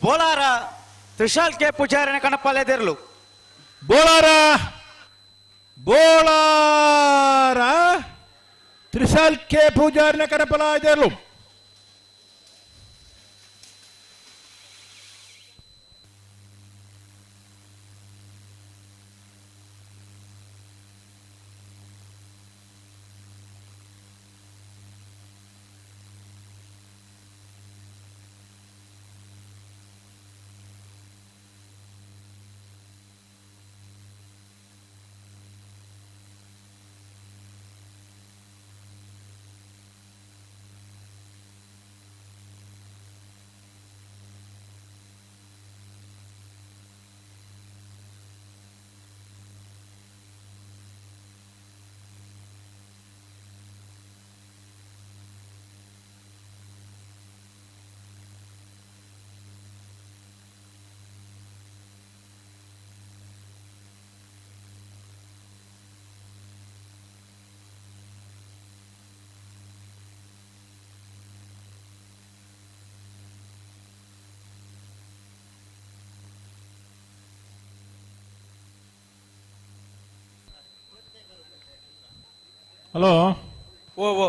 ಬೋಳಾರ ತ್ರಿಶಾಲ್ ಕೆ ಪೂಜಾರನ ಕಣಪಾಲಯದಿರಲು ಬೋಳಾರ ತ್ರಿಶಾಲ್ ಕೆ ಪೂಜಾರನ ಕಣಪಾಲಯದಿರಲು ಹಲೋ ಓ ಓ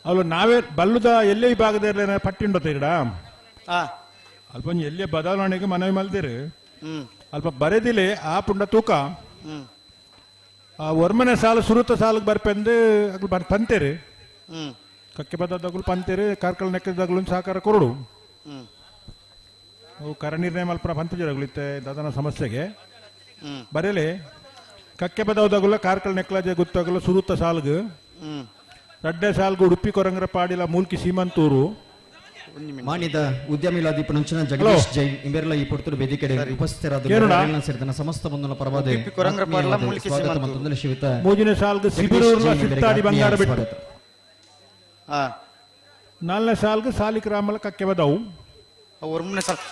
ಅವಳು ನಾವೇ ಬಲ್ಲುದ ಎಲ್ಲೇ ವಿಭಾಗದ ಪಟ್ಟಿಂಡೋ ತೀರಡ ಆ ಅಲ್ಪ ಎಲ್ಲೇ ಬದಲಾವಣೆಗೆ ಮನವಿ ಮಲ್ದಿರು ಹ್ಮ್ ಅಲ್ಪ ಬರೆದಿಲೆ ಆ ಪುಂಡ ತೂಕ ಹ್ಮ್ ಆ ವರ್ಮನೆ ಸಾಲು ಸುರುತ ಸಾಲಿಗೆ ಬರ್ಪೆಂದು ಪಂತೇರು ಹ್ಮ್ ಕಕ್ಕೆ ಬದಗಳು ಪಂತೇರು ಕಾರ್ಕಳ ನೆಕ್ಕದಾಗ್ಲು ಸಹಕಾರ ಕೊರಡು ಹ್ಮ್ ಅವು ಕರ ನಿರ್ಣಯ ಮಲ್ಪನ ಪಂತಜರಗಳಿತ್ತೆ ದಾದನ ಸಮಸ್ಯೆಗೆ ಹ್ಮ್ ಬರೇಲೆ ಕಕ್ಕೆ ಬದವದಾಗಲ್ಲ ಕಾರ್ಕಳ ನೆಕ್ಲಾಜೆ ಗೊತ್ತಾಗಲ್ಲ ಸುರುತ ಸಾಲ್ಗು ಹ್ಮ್ ರಡ್ಡೆ ಸಾಲ್ಗು ಉಡುಪಿ ಕೊರಂಗರ ಪಾಡಿಲ ಮೂಲ್ಕಿ ಸೀಮಂತೂರು ಮಾನ್ಯದ ಉದ್ಯಮಿಲಾದಿ ಪುನಂಚನ ಜಗದೀಶ್ ಜೈನ್ ಇಂಬೆರ್ಲ ಈ ಪೊರ್ತುಡು ವೇದಿಕೆಡೆ ಉಪಸ್ಥಿತರಾದ ಸೇರಿದ ಸಮಸ್ತ ಬಂಧನ ಪರವಾದ ಸ್ವಾಗತ ಮತ್ತೊಂದು ಶಿವಿತ ಮೂಜಿನ ಸಾಲ್ಗು ಸಿಬಿರೂರ್ನ ಸಿತ್ತಾಡಿ ಬಂಗಾರ ಬಿಟ್ಟು ನಾಲ್ನೇ ಸಾಲ್ಗು ಸಾಲಿಕ್ ರಾಮಲ ಕಕ್ಕೆ ಬದವು ಒರ್ಮನೆ ಸಾಲ್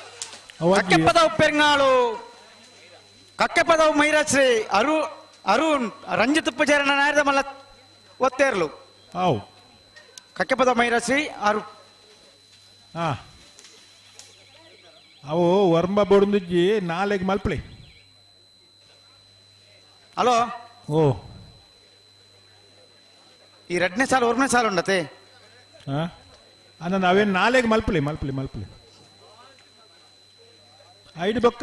ಕಕ್ಕೆ ಪದವು ಪೆರ್ನಾಳು ಕಕ್ಕೆ ಪದವು ಮೈರಾಶ್ರೀ ಅರುಣ್ ರಂಜಿತ್ ಪೂಜಾರನ ನಾಯದ ಮಲ್ಲ ಒತ್ತೇರ್ಲು ಅವು ಕಕ್ಕೆ ಪದವು ಮೈರಾಶ್ರೀ ಅವು ವರ್ಮ ಬೊಡಂದಿಜ್ಜಿ ನಾಲೆಗೆ ಮಲ್ಪಳಿ ಹಲೋ ಓ ಈ ಎರಡನೇ ಸಾಲ ಒರ್ಮನೆ ಸಾಲ ಉಂಡತೆ ಅನ್ನ ನಾವೇನು ನಾಲೆಗೆ ಮಲ್ಪಳಿ ಐದು ಬೊಕ್ಕ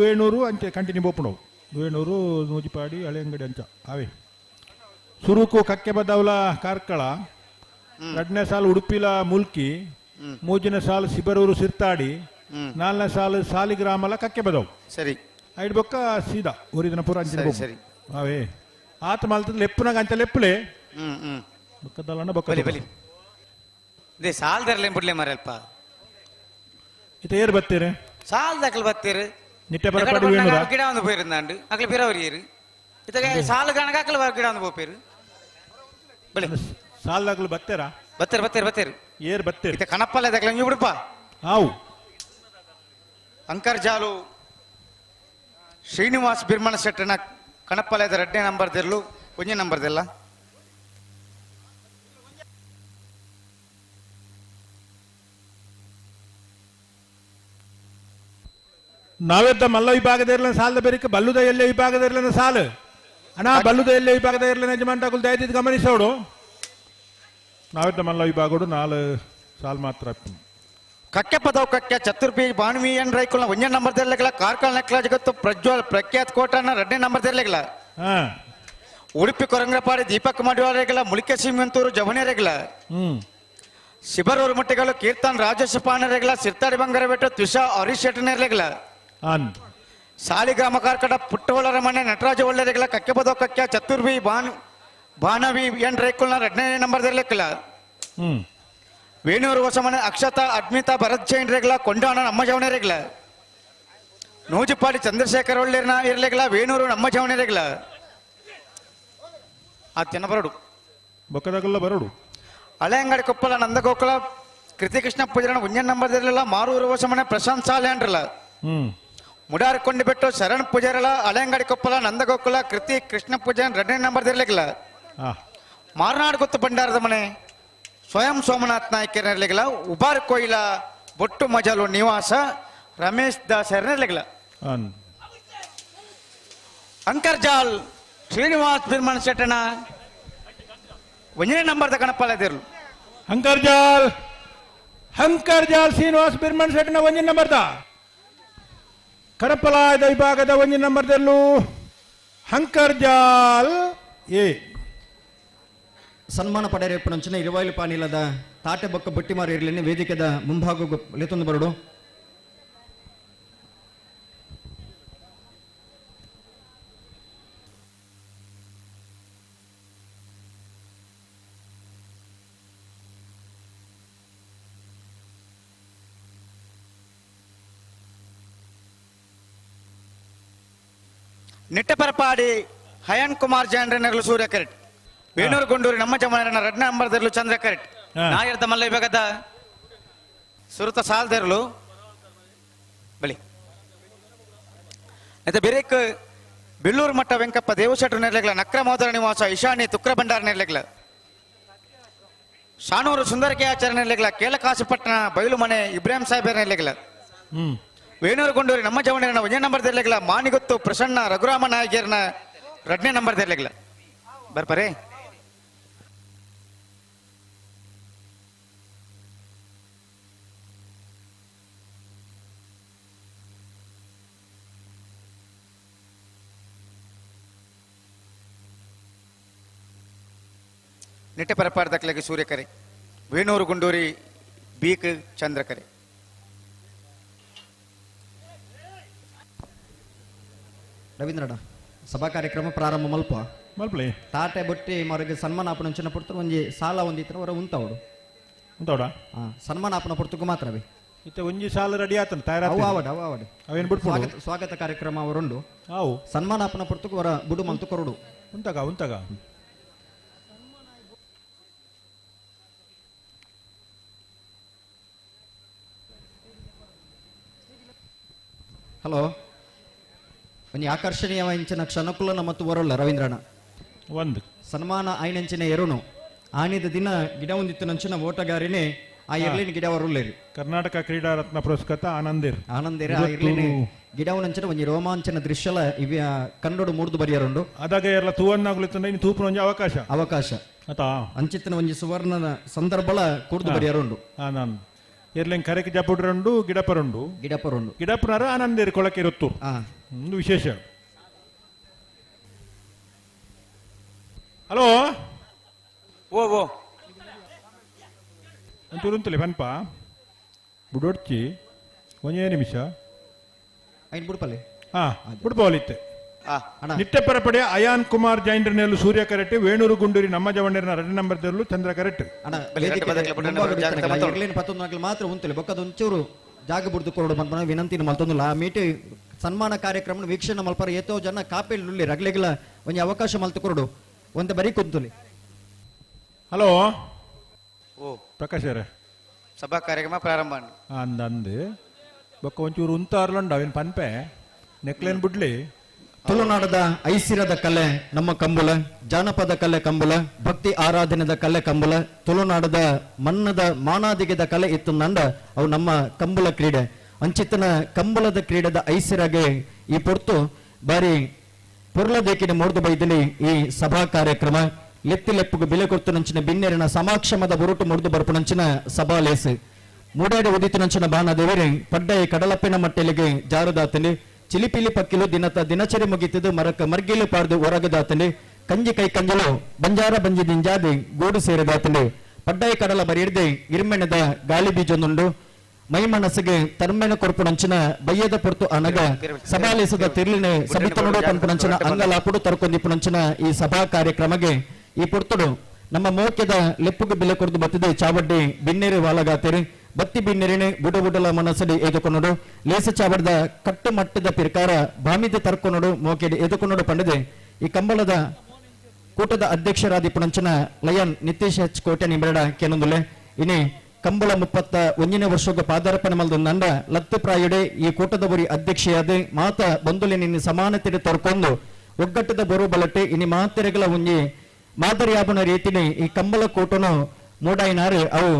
ವೇಣೂರು ಅಂಚೆ ಕಂಟಿನ್ಯೂ ಬೋಪಣವು ವೇಣೂರು ನೂಜಿಪಾಡಿ ಹಳೆಯಂಗಡಿ ಅಂಚ ಅವೇ ಸುರುಕು ಕಕ್ಕೆ ಬದವಲ ಕಾರ್ಕಳ ಎರಡನೇ ಸಾಲು ಉಡುಪಿಲ ಮುಲ್ಕಿ ಮೂಜಿನ ಸಾಲು ಸಿಬರೂರು ಸಿರ್ತಾಡಿ ನಾಲ್ನೇ ಸಾಲು ಸಾಲಿಗ್ರಾಮಲ ಕಕ್ಕೆ ಬದವು ಸರಿ ಐದು ಬೊಕ್ಕ ಸೀದಾ ಊರಿದನ ಪೂರ ಅಂಚಿನ ಸರಿ ಅವೇ ಆತ ಮಲ್ತದ ಲೆಪ್ಪನಾಗ ಅಂಚ ಲೆಪ್ಪಲೆ ಬೊಕ್ಕದಲ್ಲಣ್ಣ ಬೊಕ್ಕ ಬಲಿ ಇದೇ ಸಾಲದರ್ಲೆ ಬಿಡ್ಲೆ ಮರಲ್ಪ ಇದು ಏರ್ ಬತ್ತೀರಿ ಸಾಲದಾಕಲ್ ಬತ್ತೀರಿ ನಿಟ್ಟೆ ಬರಪಾಡಿ ವೇಣೂರ ಗಿಡ ಒಂದು போயிருந்தாண்டு ಅಕಲ್ பிறவரியರು ಇತಗೆ ಸಾಲ ಗಣಗಾಕಲ್ ಗಿಡ ಒಂದು போಪೇರು ಬಲಿ ಸಾಲದಾಕಲ್ ಬತ್ತೀರಾ ಬತ್ತೀರಿ ಏರ್ ಬತ್ತೀರಿ ಇತ ಕಣಪ್ಪಲ್ಲ ದಕಲ ನೀವು ಬಿಡಪ್ಪ ಹಾವು ಅಂಕರ್ಜಾಲು ಶ್ರೀನಿವಾಸ್ ಬಿರ್ಮಣ ಶೆಟ್ಟನ ಕಣಪ್ಪಲದ 2ನೇ ನಂಬರ್ದೆಲ್ಲು 1ನೇ ನಂಬರ್ದೆಲ್ಲ ನಾವೆದ್ದ ಮಲ್ಲ ವಿಭಾಗದ ಸಾಲದ ಬೇರಿಕೆ ಬಲ್ಲುದ ಎಲ್ಲೇ ವಿಭಾಗದ ಸಾಲು ಅಣ್ಣ ಬಲ್ಲುದ ಎಲ್ಲೇ ವಿಭಾಗದ ಯಜಮಾನ್ ದಯದಿದ್ದು ಗಮನಿಸೋಡು ನಾವೆದ್ದ ಮಲ್ಲ ವಿಭಾಗೋಡು 4 ಸಾಲು ಮಾತ್ರ ಕಕ್ಕೆ ಪದವು ಕಕ್ಕೆ ಚತುರ್ಪಿ ಬಾಣವಿ ಎನ್ ರೈಕುಲ್ನ 1ನೇ ನಂಬರ್ದೆಲ್ಲ ಕಾರ್ಕಳ ನೆಕ್ಲ ಜಗತ್ತು ಪ್ರಜ್ವಲ್ ಪ್ರಖ್ಯಾತ್ ಕೋಟನ 2ನೇ ನಂಬರ್ದೆಲ್ಲ ಉಡುಪಿ ಕೊರಂಗಪಾಡಿ ದೀಪಕ್ ಮಾಡಿವಾರೆಗಳ ಮುಳಿಕೆ ಸೀಮಂತೂರು ಜವನೇರೆಗಳ ಶಿಬರೂರು ಮಟ್ಟಿಗಳು ಕೀರ್ತನ್ ರಾಜೇಶ್ ಪಾಣರೆಗಳ ಸಿರ್ತಾಡಿ ಬಂಗಾರ ಬೆಟ್ಟು ತ್ವಿಷಾ ಹರೀಶ್ ಶೆಟ್ಟನೆರೆಗಳ ಸಾಲಿಗ್ರಾಮ ಕಾರ್ಕಡ ಪುಟ್ಟವಳರ ಮನೆ ನಟರಾಜ ಒಳ್ಳೆರೆಗಳ ಕಕ್ಕೆ ಪದವು ಕಕ್ಕೆ ಚತುರ್ವಿ ಬಾಣವಿ ಎನ್ ರೈಕುಲ್ನ 2ನೇ ನಂಬರ್ದೆಲ್ಲ ವೇಣೂರು ಹೊಸಮನೆ ಅಕ್ಷತಾ ಅಡ್ಮಿತಾ ಭರತ್ ಜೈನ್ ರೆಗ್ಲ ಕೊಂಡಾಣ ನಮ್ಮ ಜವನೇರೆಗ್ಲ ನೂಜಿಪಾಡಿ ಚಂದ್ರಶೇಖರ್ ಒಳ್ಳೆರ್ನ ಇರ್ಲೆಗ್ಲ ವೇಣೂರು ನಮ್ಮ ಜವನೇರೆಗ್ಲ ಆತ್ಯನ ಬರಡು ಬೊಕ್ಕದಾಗಲ್ಲ ಬರಡು ಹಳೆಯಂಗಡಿ ಕೊಪ್ಪಲ ನಂದಗೋಕುಲ ಕೃತಿಕೃಷ್ಣ ಪೂಜಾರನ 1ನೇ ನಂಬರ್ದೆಲ್ಲ ಮಾರೂರು ಹೊಸಮನೆ ಪ್ರಶಾಂತ್ ಸಾಲೆ ಅಂದ್ರಲ್ಲ ಮುಡಾರ್ಕೊಂಡಿ ಬಿಟ್ಟು ಶರಣ್ ಪೂಜಾರಲ ಹಳೆಯಂಗಡಿ ಕೊಪ್ಪಲ ನಂದಗೋಕುಲ ಕೃತಿ ಕೃಷ್ಣ ಪೂಜಾರನ 2ನೇ ನಂಬರ್ದೆಲ್ಲ ಮಾರನಾಡು ಗೊತ್ತು ಭಂಡಾರದ ಮನೆ ಸ್ವಯಂ ಸೋಮನಾಥ್ ನಾಯ್ಕರ್ನೆರ್ಲೆಗಳ ಉಬಾರ್ ಕೊಯ್ಲ ಬೊಟ್ಟು ಮಜಲು ನಿವಾಸ ರಮೇಶ್ ದಾಸ್ ಎರ್ನೆರ್ಲೆಗಳ ಅಂಕರ್ಜಾಲ್ ಶ್ರೀನಿವಾಸ್ ಬಿರ್ಮಣ ಶೆಟ್ಟನ 1ನೇ ನಂಬರ್ದ ಕಣಪಾಲದಿರ್ಲು ಅಂಕರ್ಜಾಲ್ ಶ್ರೀನಿವಾಸ್ ಬಿರ್ಮಣ ಶೆಟ್ಟನ 1ನೇ ನಂಬರ್ದ ಕಣಪಲಾಯದ ವಿಭಾಗದ 1ನೇ ನಂಬರ್ದಲ್ಲೂ ಅಂಕರ್ಜಾಲ್ ಎ ಸನ್ಮಾನ ಪಡೆಯರೆ ಪುಣಂಚನ 20 ಪಾನಿಲದ ತಾಟೆ ಬೊಕ್ಕ ಬುಟ್ಟಿಮಾರು ಇರಲಿನ ವೇದಿಕೆದ ಮುಂಭಾಗ ಲೆತ್ತೊಂದು ಬರಡು ನಿಟ್ಟಪರಪಾಡಿ ಹಯನ್ ಕುಮಾರ್ ಜೈನ್ರೆನರ್ಲು ಸೂರ್ಯ ಕರೆಟ್ ವೇಣೂರು ಗುಂಡೂರು ನಮ್ಮ ಜಮನ 2ನೇ ನಂಬರ್ದರ್ಲು ಚಂದ್ರ ಕರೆಟ್ ನಾಯರ್ದ ಮಲ್ಲ ವಿಭಾಗದ ಸುರುತ ಸಾಲ್ದರ್ಲು ಬಳಿ అయితే ಬಿರೇಕ್ ಬಿಲ್ಲೂರು ಮಟ್ಟ ವೆಂಕಪ್ಪ ದೇವಶೆಟ್ರು ನೆರ್ಲೆಗ್ಲ ನಕ್ರ ಮೋದರ ನಿವಾಸ ಇಶಾನಿ ತುಕ್ರ ಭಂಡಾರ ನೆರ್ಲೆಗ್ಲ ಶಾನೂರು ಸುಂದರಕೆ ಆಚಾರ್ಯ ನೆರ್ಲೆಗ್ಲ ಕೇಲಕಾಸುಪಟ್ಟಣ ಬಯಲು ಮನೆ ಇಬ್ರಾಹಿಂ ಸಾಹೇಬರ್ ನೆರ್ಲೆಗ್ಲ ವೇಣೂರು ಗುಂಡೂರಿ ನಮ್ಮ ಜವನ 1ನೇ ನಂಬರ್ದೆರ್ಲೆಗ್ಲ ಮಾನಿಗೊತ್ತು ಪ್ರಸನ್ನ ರಘುರಾಮ ನಾಯಕರ್ನ 2ನೇ ನಂಬರ್ದೆರ್ಲೆಗ್ಲ ಬರ್ಪರೇ ನೆಟ್ಟೆ ಪರಪಾರ್ದಕ್ಲೆಗೆ ಸೂರ್ಯಕರೆ ವೇಣೂರು ಗುಂಡೂರಿ ಬೀಕ್ ಚಂದ್ರಕರೆ. ರವೀಂದ್ರಣ್ಣ ಸಭಾ ಕಾರ್ಯಕ್ರಮ ಪ್ರಾರಂಭ ಮಲ್ಪಲೆ ತಾಟೆ ಬೊಟ್ಟಿ ಮರಿಗೆ ಸನ್ಮಾನ ಆಪನ ಅಂಚಿನ ಪುರ್ತರು ಒಂಜಿ ಸಾಲ ಒಂದಿತ್ರ ಹೊರ ಉಂತವಡು ಸನ್ಮಾನ ಆಪನ ಪುರ್ತಕು ಮಾತ್ರವೇ ಇತ್ತೆ ಒಂಜಿ ಸಾಲ ರೆಡಿ ಆತನ ತಯಾರ ಅವೇನು ಬಿಡ್ಬೋದು ಸ್ವಾಗತ ಕಾರ್ಯಕ್ರಮ ಅವರುಂಡು ಅವು ಸನ್ಮಾನ ಆಪನ ಪುರ್ತಕು ಹೊರ ಬುಡು ಮಲ್ತು ಕೊರಡು ಉಂತಗ ಹಲೋ ಒಂಜಿ ಆಕರ್ಷಣೀಯವಾಂಚಿನ ಕ್ಷಣಕುಲನ ಮತ್ತು ಬರೋಲ್ಲ ರವೀಂದ್ರಣ್ಣ ಒಂದು ಸನ್ಮಾನ ಆಯ್ನಂಚಿನ ಎರುನು ಆನಿದ ದಿನ ಗಿಡ ಒಂದಿತ್ತು ನಂಚಿನ ಓಟಗಾರಿನೇ ಆ ಇರ್ಲಿನ ಗಿಡ ಬರುಲ್ಲೇರಿ ಕರ್ನಾಟಕ ಕ್ರೀಡಾ ರತ್ನ ಪುರಸ್ಕೃತ ಆನಂದೇರ್ ಆ ಇರ್ಲಿನ ಗಿಡ ನಂಚಿನ ಒಂಜಿ ರೋಮಾಂಚನ ದೃಶ್ಯಲ ಇವ ಕನ್ನಡ ಮೂರ್ದು ಬರಿಯರುಂಡು ಅದಾಗ ಎಲ್ಲ ತೂವನ್ನಾಗ್ಲಿತ್ತಂದ್ರೆ ಇನ್ನು ತೂಪನ ಒಂಜಿ ಅವಕಾಶ ಆತಾ ಅಂಚಿತ್ತಿನ ಒಂಜಿ ಸುವರ್ಣನ ಸಂದರ್ಭಲ ಕೂರ್ದು ಬರಿಯರುಂಡು ನಾನು ಎರ್ಲಿಂಗ್ ಕರೆಗೆ ಜಪುಡ್ರಂಡು ಗಿಡಪುರರ ಆನಂದೇರ್ ಕೊಳಕೆ ಇರುತ್ತು ಒಂದು ವಿಶೇಷ. ಹಲೋ ಓ ಅಂತೂರುಂತಲೆ ಪನ್ಪ ಬುಡೊಡ್ಚಿ ಒಂದೇ ನಿಮಿಷ ಬುಡ್ಪಲೆ ಬುಡ್ಪೋಲಿತ್ತೆ ನಿತ್ಯ ಪರಪಡೆ ಅಯಾನ್ ಕುಮಾರ್ ಜೈಂಡ್ರನೆಲ್ಲು ಸೂರ್ಯ ಕರೆಟ್ ವೇಣೂರು ಗುಂಡೂರಿ ನಮ್ಮ ಜವಣ್ಣರ್ನ 2 ನಂಬರ್ ತೆರಲು ಚಂದ್ರ ಕರೆಟ್ ಮಾತ್ರ ಉಂತಲೆ ಬೊಕ್ಕದ ಒಂಚೂರು ಜಾಗ ಬುಡ್ದು ಕೊರಡು ಮಲ್ಪನ ವಿನಂತಿನ ಮಲ್ತೊಂದಿಲ್ಲ ಆ ಮೀಟಿ ಸನ್ಮಾನ ಕಾರ್ಯಕ್ರಮ ವೀಕ್ಷಣೆ ಮಲ್ಪರ ಏತೋ ಜನ ಕಾಪೆಲ್ಲಿ ರಗ್ಲೆಗಳ ಒಂಜಿ ಅವಕಾಶ ಮಲ್ತು ಕೊರಡು ಒಂದ ಬರೀ ಕುಂತುಲಿ. ಹಲೋ ಓ ಪ್ರಕಾಶ್ ಅವರೇ ಸಭಾ ಕಾರ್ಯಕ್ರಮ ಪ್ರಾರಂಭ ಅಂದಂದು ಬೊಕ್ಕ ಒಂಚೂರು ಉಂತಾರ್ಲಂಡ ಅವೇನು ಪನ್ಪೆ ನೆಕ್ಲೇನ್ ಬಿಡ್ಲಿ. ತುಳುನಾಡದ ಐಸಿರದ ಕಲೆ ನಮ್ಮ ಕಂಬುಲ, ಜಾನಪದ ಕಲೆ ಕಂಬುಲ, ಭಕ್ತಿ ಆರಾಧನೆದ ಕಲೆ ಕಂಬುಲ, ತುಳುನಾಡದ ಮನ್ನದ ಮಾನಾದಿಗೆದ ಕಲೆ ಇತ್ತು ನಂಡ ಅವು ನಮ್ಮ ಕಂಬುಲ ಕ್ರೀಡೆ ಅಂಚಿತನ ಕಂಬುಲದ ಕ್ರೀಡೆದ ಐಸಿರಾಗೆ ಈ ಪೊರ್ತು ಬಾರಿ ಪುರ್ಲದೇಕಿನ ಮೂರ್ದು ಬೈದಲಿ ಈ ಸಭಾ ಕಾರ್ಯಕ್ರಮ ಲೆಪ್ಪುಗು ಬೆಲೆ ಕೊರ್ತು ನಂಚಿನ ಬಿನ್ನೆರಿನ ಸಮಾಕ್ಷಮದ ಬುರುಟು ಮುರಿದು ಬರ್ಪುನಂಚಿನ ಸಭಾ ಲೇಸು ಮೂಡಾಡಿ ಉದಿತು ನಂಚಿನ ಬಾನದೇವರೇ ಪಡ್ಡಾಯಿ ಕಡಲಪ್ಪಿನ ಮಟ್ಟೆಲಿಗೆ ಜಾರುದಾತಲಿ ಚಿಲಿಪಿಲಿ ಪಕ್ಕಿಲು ದಿನಚರಿ ಮುಗಿತದು ಮರಕ ಮರ್ಗಿಲು ಪಾರ್ದು ಹೊರಗದಾತಲಿ ಕಂಜಿ ಕೈ ಕಂಜಲು ಬಂಜಾರ ಬಂಜಿ ದಿಂಜಾದಿ ಗೂಡು ಸೇರಿದಾತಲಿ ಪಡ್ಡಾಯಿ ಕಡಲ ಬರಿಯದೆ ಇರ್ಮೆಣದ ಗಾಳಿ ಬೀಜೊಂದುಂಡು ಮೈ ಮನಸ್ಸಿಗೆ ತರ್ಮೆಣ ಕೊರ್ಪುನಂಚಿನ ಬಯ್ಯದ ಪೊರ್ತು ಅನಗ ಸಭಾಲೇಸದ ತಿರ್ಲಿನ ಸಬಿತನೋಡು ಪಂಪುನಂಚಿನ ಅಂಗಲಾಪುಡು ತರ್ಕೊಂದಿಪ್ಪುನಂಚಿನ ಈ ಸಭಾ ಕಾರ್ಯಕ್ರಮಗೆ ಈ ಪೊರ್ತುಡು ನಮ್ಮ ಮೋಕ್ಯದ ಲೆಪ್ಪುಗೆ ಬೆಲೆ ಕೊರ್ದು ಬತ್ತಿದೆ ಚಾವಡ್ಡಿ ಬಿನ್ನೇರಿ ವಾಲಗಾತಿರಿ ಬತ್ತಿ ಬಿನ್ನೆರಿನೆ ಬುಡಬುಡಲ ಮನಸ್ಸಡಿ ಎದುಕೊನೋಡು ಲೇಸ ಚಾವಡದ ಕಟ್ಟು ಮಟ್ಟದ ಪಿರ್ಕಾರ ಭಾಮಿದ ತರ್ಕೊನೋಡು ಮೋಕೆಡಿ ಎದುಕೊನೋಡು ಪಂಡದೆ ಈ ಕಂಬಳದ ಕೂಟದ ಅಧ್ಯಕ್ಷರಾದಿಪ್ಪುನಂಚಿನ ಲಯನ್ ನಿತೀಶ್ ಎಚ್ ಕೋಟೆ ನಿಂಬೆರಡ ಕೆನೊಂದುಲೆ ಇನಿ ಕಂಬಳ 31ನೇ ವರ್ಷಕ್ಕೆ ಪಾದಾರ್ಪಣೆ ಮಲ್ದು ನಂಡ ಲತ್ತು ಪ್ರಾಯುಡೆ ಈ ಕೂಟದ ಬರಿ ಅಧ್ಯಕ್ಷೆಯಾದ ಮಾತ ಬಂದುಲೆ ನಿನ್ನ ಸಮಾನತೆ ತರ್ಕೊಂಡು ಒಗ್ಗಟ್ಟದ ಬರು ಬಲಟ್ಟೆ ಇನಿ ಮಾತೆರೆಗಳ ಒಂಜಿ ಮಾದರಿಯಾಬನ ರೀತಿನಿ ಈ ಕಂಬಳ ಕೂಟನು ಮೂಡಾಯಿನಾರು ಅವು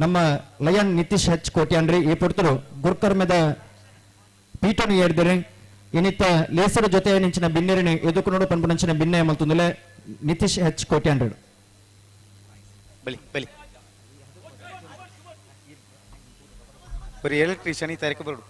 ನಮ್ಮ ಲಯನ್ ನಿತೀಶ್ ಎಚ್ ಕೋಟ್ಯಾನ್ರಿ ಈ ಪೊರ್ತರು ಗುರ್ಕರ್ಮೆದ ಪೀಠನು ಏರಿದರೆ ಇನ್ನಿತ್ತ ಲೇಸರ ಜೊತೆ ನಿಂಚಿನ ಬಿನ್ನೆರಿನಿ ಎದುಕು ಪಂಪುನಂಚಿನ ಬಿನ್ನೆ ಮಲ್ತುಂದಲೆ ನಿತೀಶ್ ಎಚ್ ಕೋಟ್ಯಾನ್ರಿ ಬಲಿ ಬಲಿ ಬರೀ ಎಲೆಕ್ಟ್ರಿಷಿಯನ್ ಈ ತಾರೀಕು ಬರುಡು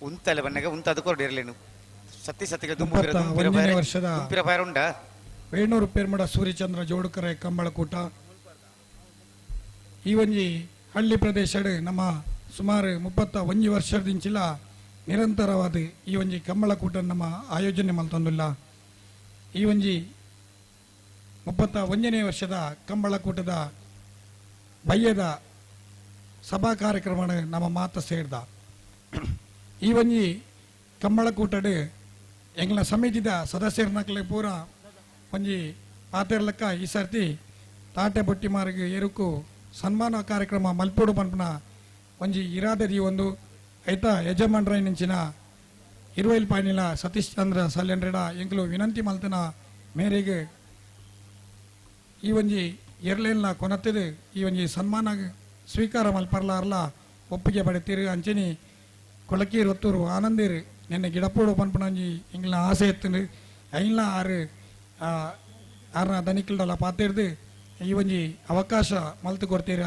ಉಂತಲ್ಲ ಬಣ್ಣಗೆ ಉಂತ ಅದು ಕೊರಡಿರಲೇನು ಸತ್ಯ ವರ್ಷದ ಉಂಡ ವೇಣೂರು ಪೆರ್ಮಡ ಸೂರ್ಯಚಂದ್ರ ಜೋಡುಕರೆ ಕಂಬಳಕೂಟ ಈ ಒಂಜಿ ಹಳ್ಳಿ ಪ್ರದೇಶ ನಮ್ಮ ಸುಮಾರು 31 ವರ್ಷದಿಂಚಿಲ ನಿರಂತರವಾದ ಈ ಒಂಜಿ ಕಂಬಳಕೂಟ ನಮ್ಮ ಆಯೋಜನೆ ಮಲ್ತೊಂದುಲ್ಲ. ಈ ಒಂಜಿ 31ನೇ ವರ್ಷದ ಕಂಬಳಕೂಟದ ಬಯ್ಯದ ಸಭಾ ಕಾರ್ಯಕ್ರಮ ನಮ್ಮ ಮಾತ ಸೇರ್ದ ಈ ಒಂಜಿ ಕಂಬಳಕೂಟಡ್ ಎಂಗ್ಲ ಸಮಿತಿದ ಸದಸ್ಯರನಕ್ಲೆ ಪೂರ ಒಂಜಿ ಪಾತೆರ್ಲಕ್ಕ ಈ ಸರ್ತಿ ತಾಟೆ ಬೊಟ್ಟಿ ಮಾರಿಗೆ ಏರುಕು ಸನ್ಮಾನ ಕಾರ್ಯಕ್ರಮ ಮಲ್ಪೋಡು ಪನ್ಪನ ಒಂಜಿ ಇರಾದದಿ ಒಂದು ಐತ ಯಜಮಾನ್ರ ನಿಂಚಿನ ಇರುವೈಲ್ ಪಾಯ್ನಿಲ ಸತೀಶ್ ಚಂದ್ರ ಸಲ್ಯನ್ರೆಡ ಎಂಕ್ಲು ವಿನಂತಿ ಮಲ್ತನ ಮೇರೆಗೆ ಈ ಒಂಜಿ ಎರ್ಲೇನ್ಲ ಕೊನತ್ತದು ಈ ಒಂಜಿ ಸನ್ಮಾನ ಸ್ವೀಕಾರ ಮಲ್ಪರ್ಲಾರ್ಲ ಒಪ್ಪಿಗೆ ಪಡೆತೀರು ಅಂಚೆನಿ ಕೊಳಕೀರ್ ಒತ್ತೂರು ಆನಂದೀರು ನಿನ್ನೆ ಗಿಡಪೋಡು ಪನ್ಪನಂಜಿ ಎಂಗ್ಲ ಆಸೆ ಎತ್ತುಂಡು ಐನ್ಲ ಆರು ಆರ್ನ ದನಿಕಲ್ಡಲ್ಲ ಪಾತಿರ್ದು ಈ ಒಂಜಿ ಅವಕಾಶ ಮಲ್ತು ಕೊಡ್ತೀರಿ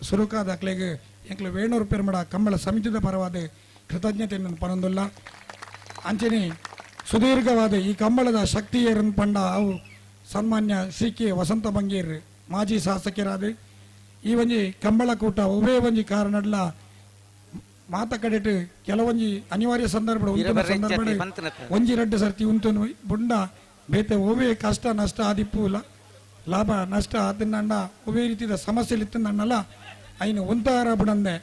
ಸುರುಕಾದ ಅಕ್ಲೆಗೆ ಎಂಕ್ಲು ವೇಣೂರು ಪೆರ್ಮಡ ಕಂಬಳ ಸಮಿತಿದ ಪರವಾದ ಕೃತಜ್ಞತೆಯನ್ನು ಪನೊಂದುಲ್ಲ ಅಂಚನೆ ಸುದೀರ್ಘವಾದ ಈ ಕಂಬಳದ ಶಕ್ತಿಯರನ್ನು ಪಂಡ ಅವು ಸನ್ಮಾನ್ಯ ಶ್ರೀ ಕೆ ವಸಂತ ಬಂಗೇರ್ ಮಾಜಿ ಶಾಸಕರಾದ ಈ ಒಂಜಿ ಕಂಬಳ ಕೂಟ ಒವೇ ಒಂಜಿ ಕಾರಣಡ್ಲ ಮಾತ ಕಡೆಟ್ ಕೆಲವೊಂಜಿ ಅನಿವಾರ್ಯ ಸಂದರ್ಭ ಒಂಜಿ ರಡ್ಡು ಸರ್ತಿ ಉಂಟು ಬುಂಡ ಬೇತೆ ಒವೇ ಕಷ್ಟ ನಷ್ಟ ಆದಿಪ್ಪು ಲಾಭ ನಷ್ಟ ಅದನ್ನ ಒವೇ ರೀತಿಯ ಸಮಸ್ಯೆ ಇತ್ತನ್ನಲ್ಲ ಐನು ಒಂತಾರ ಬಿಡಂದೆ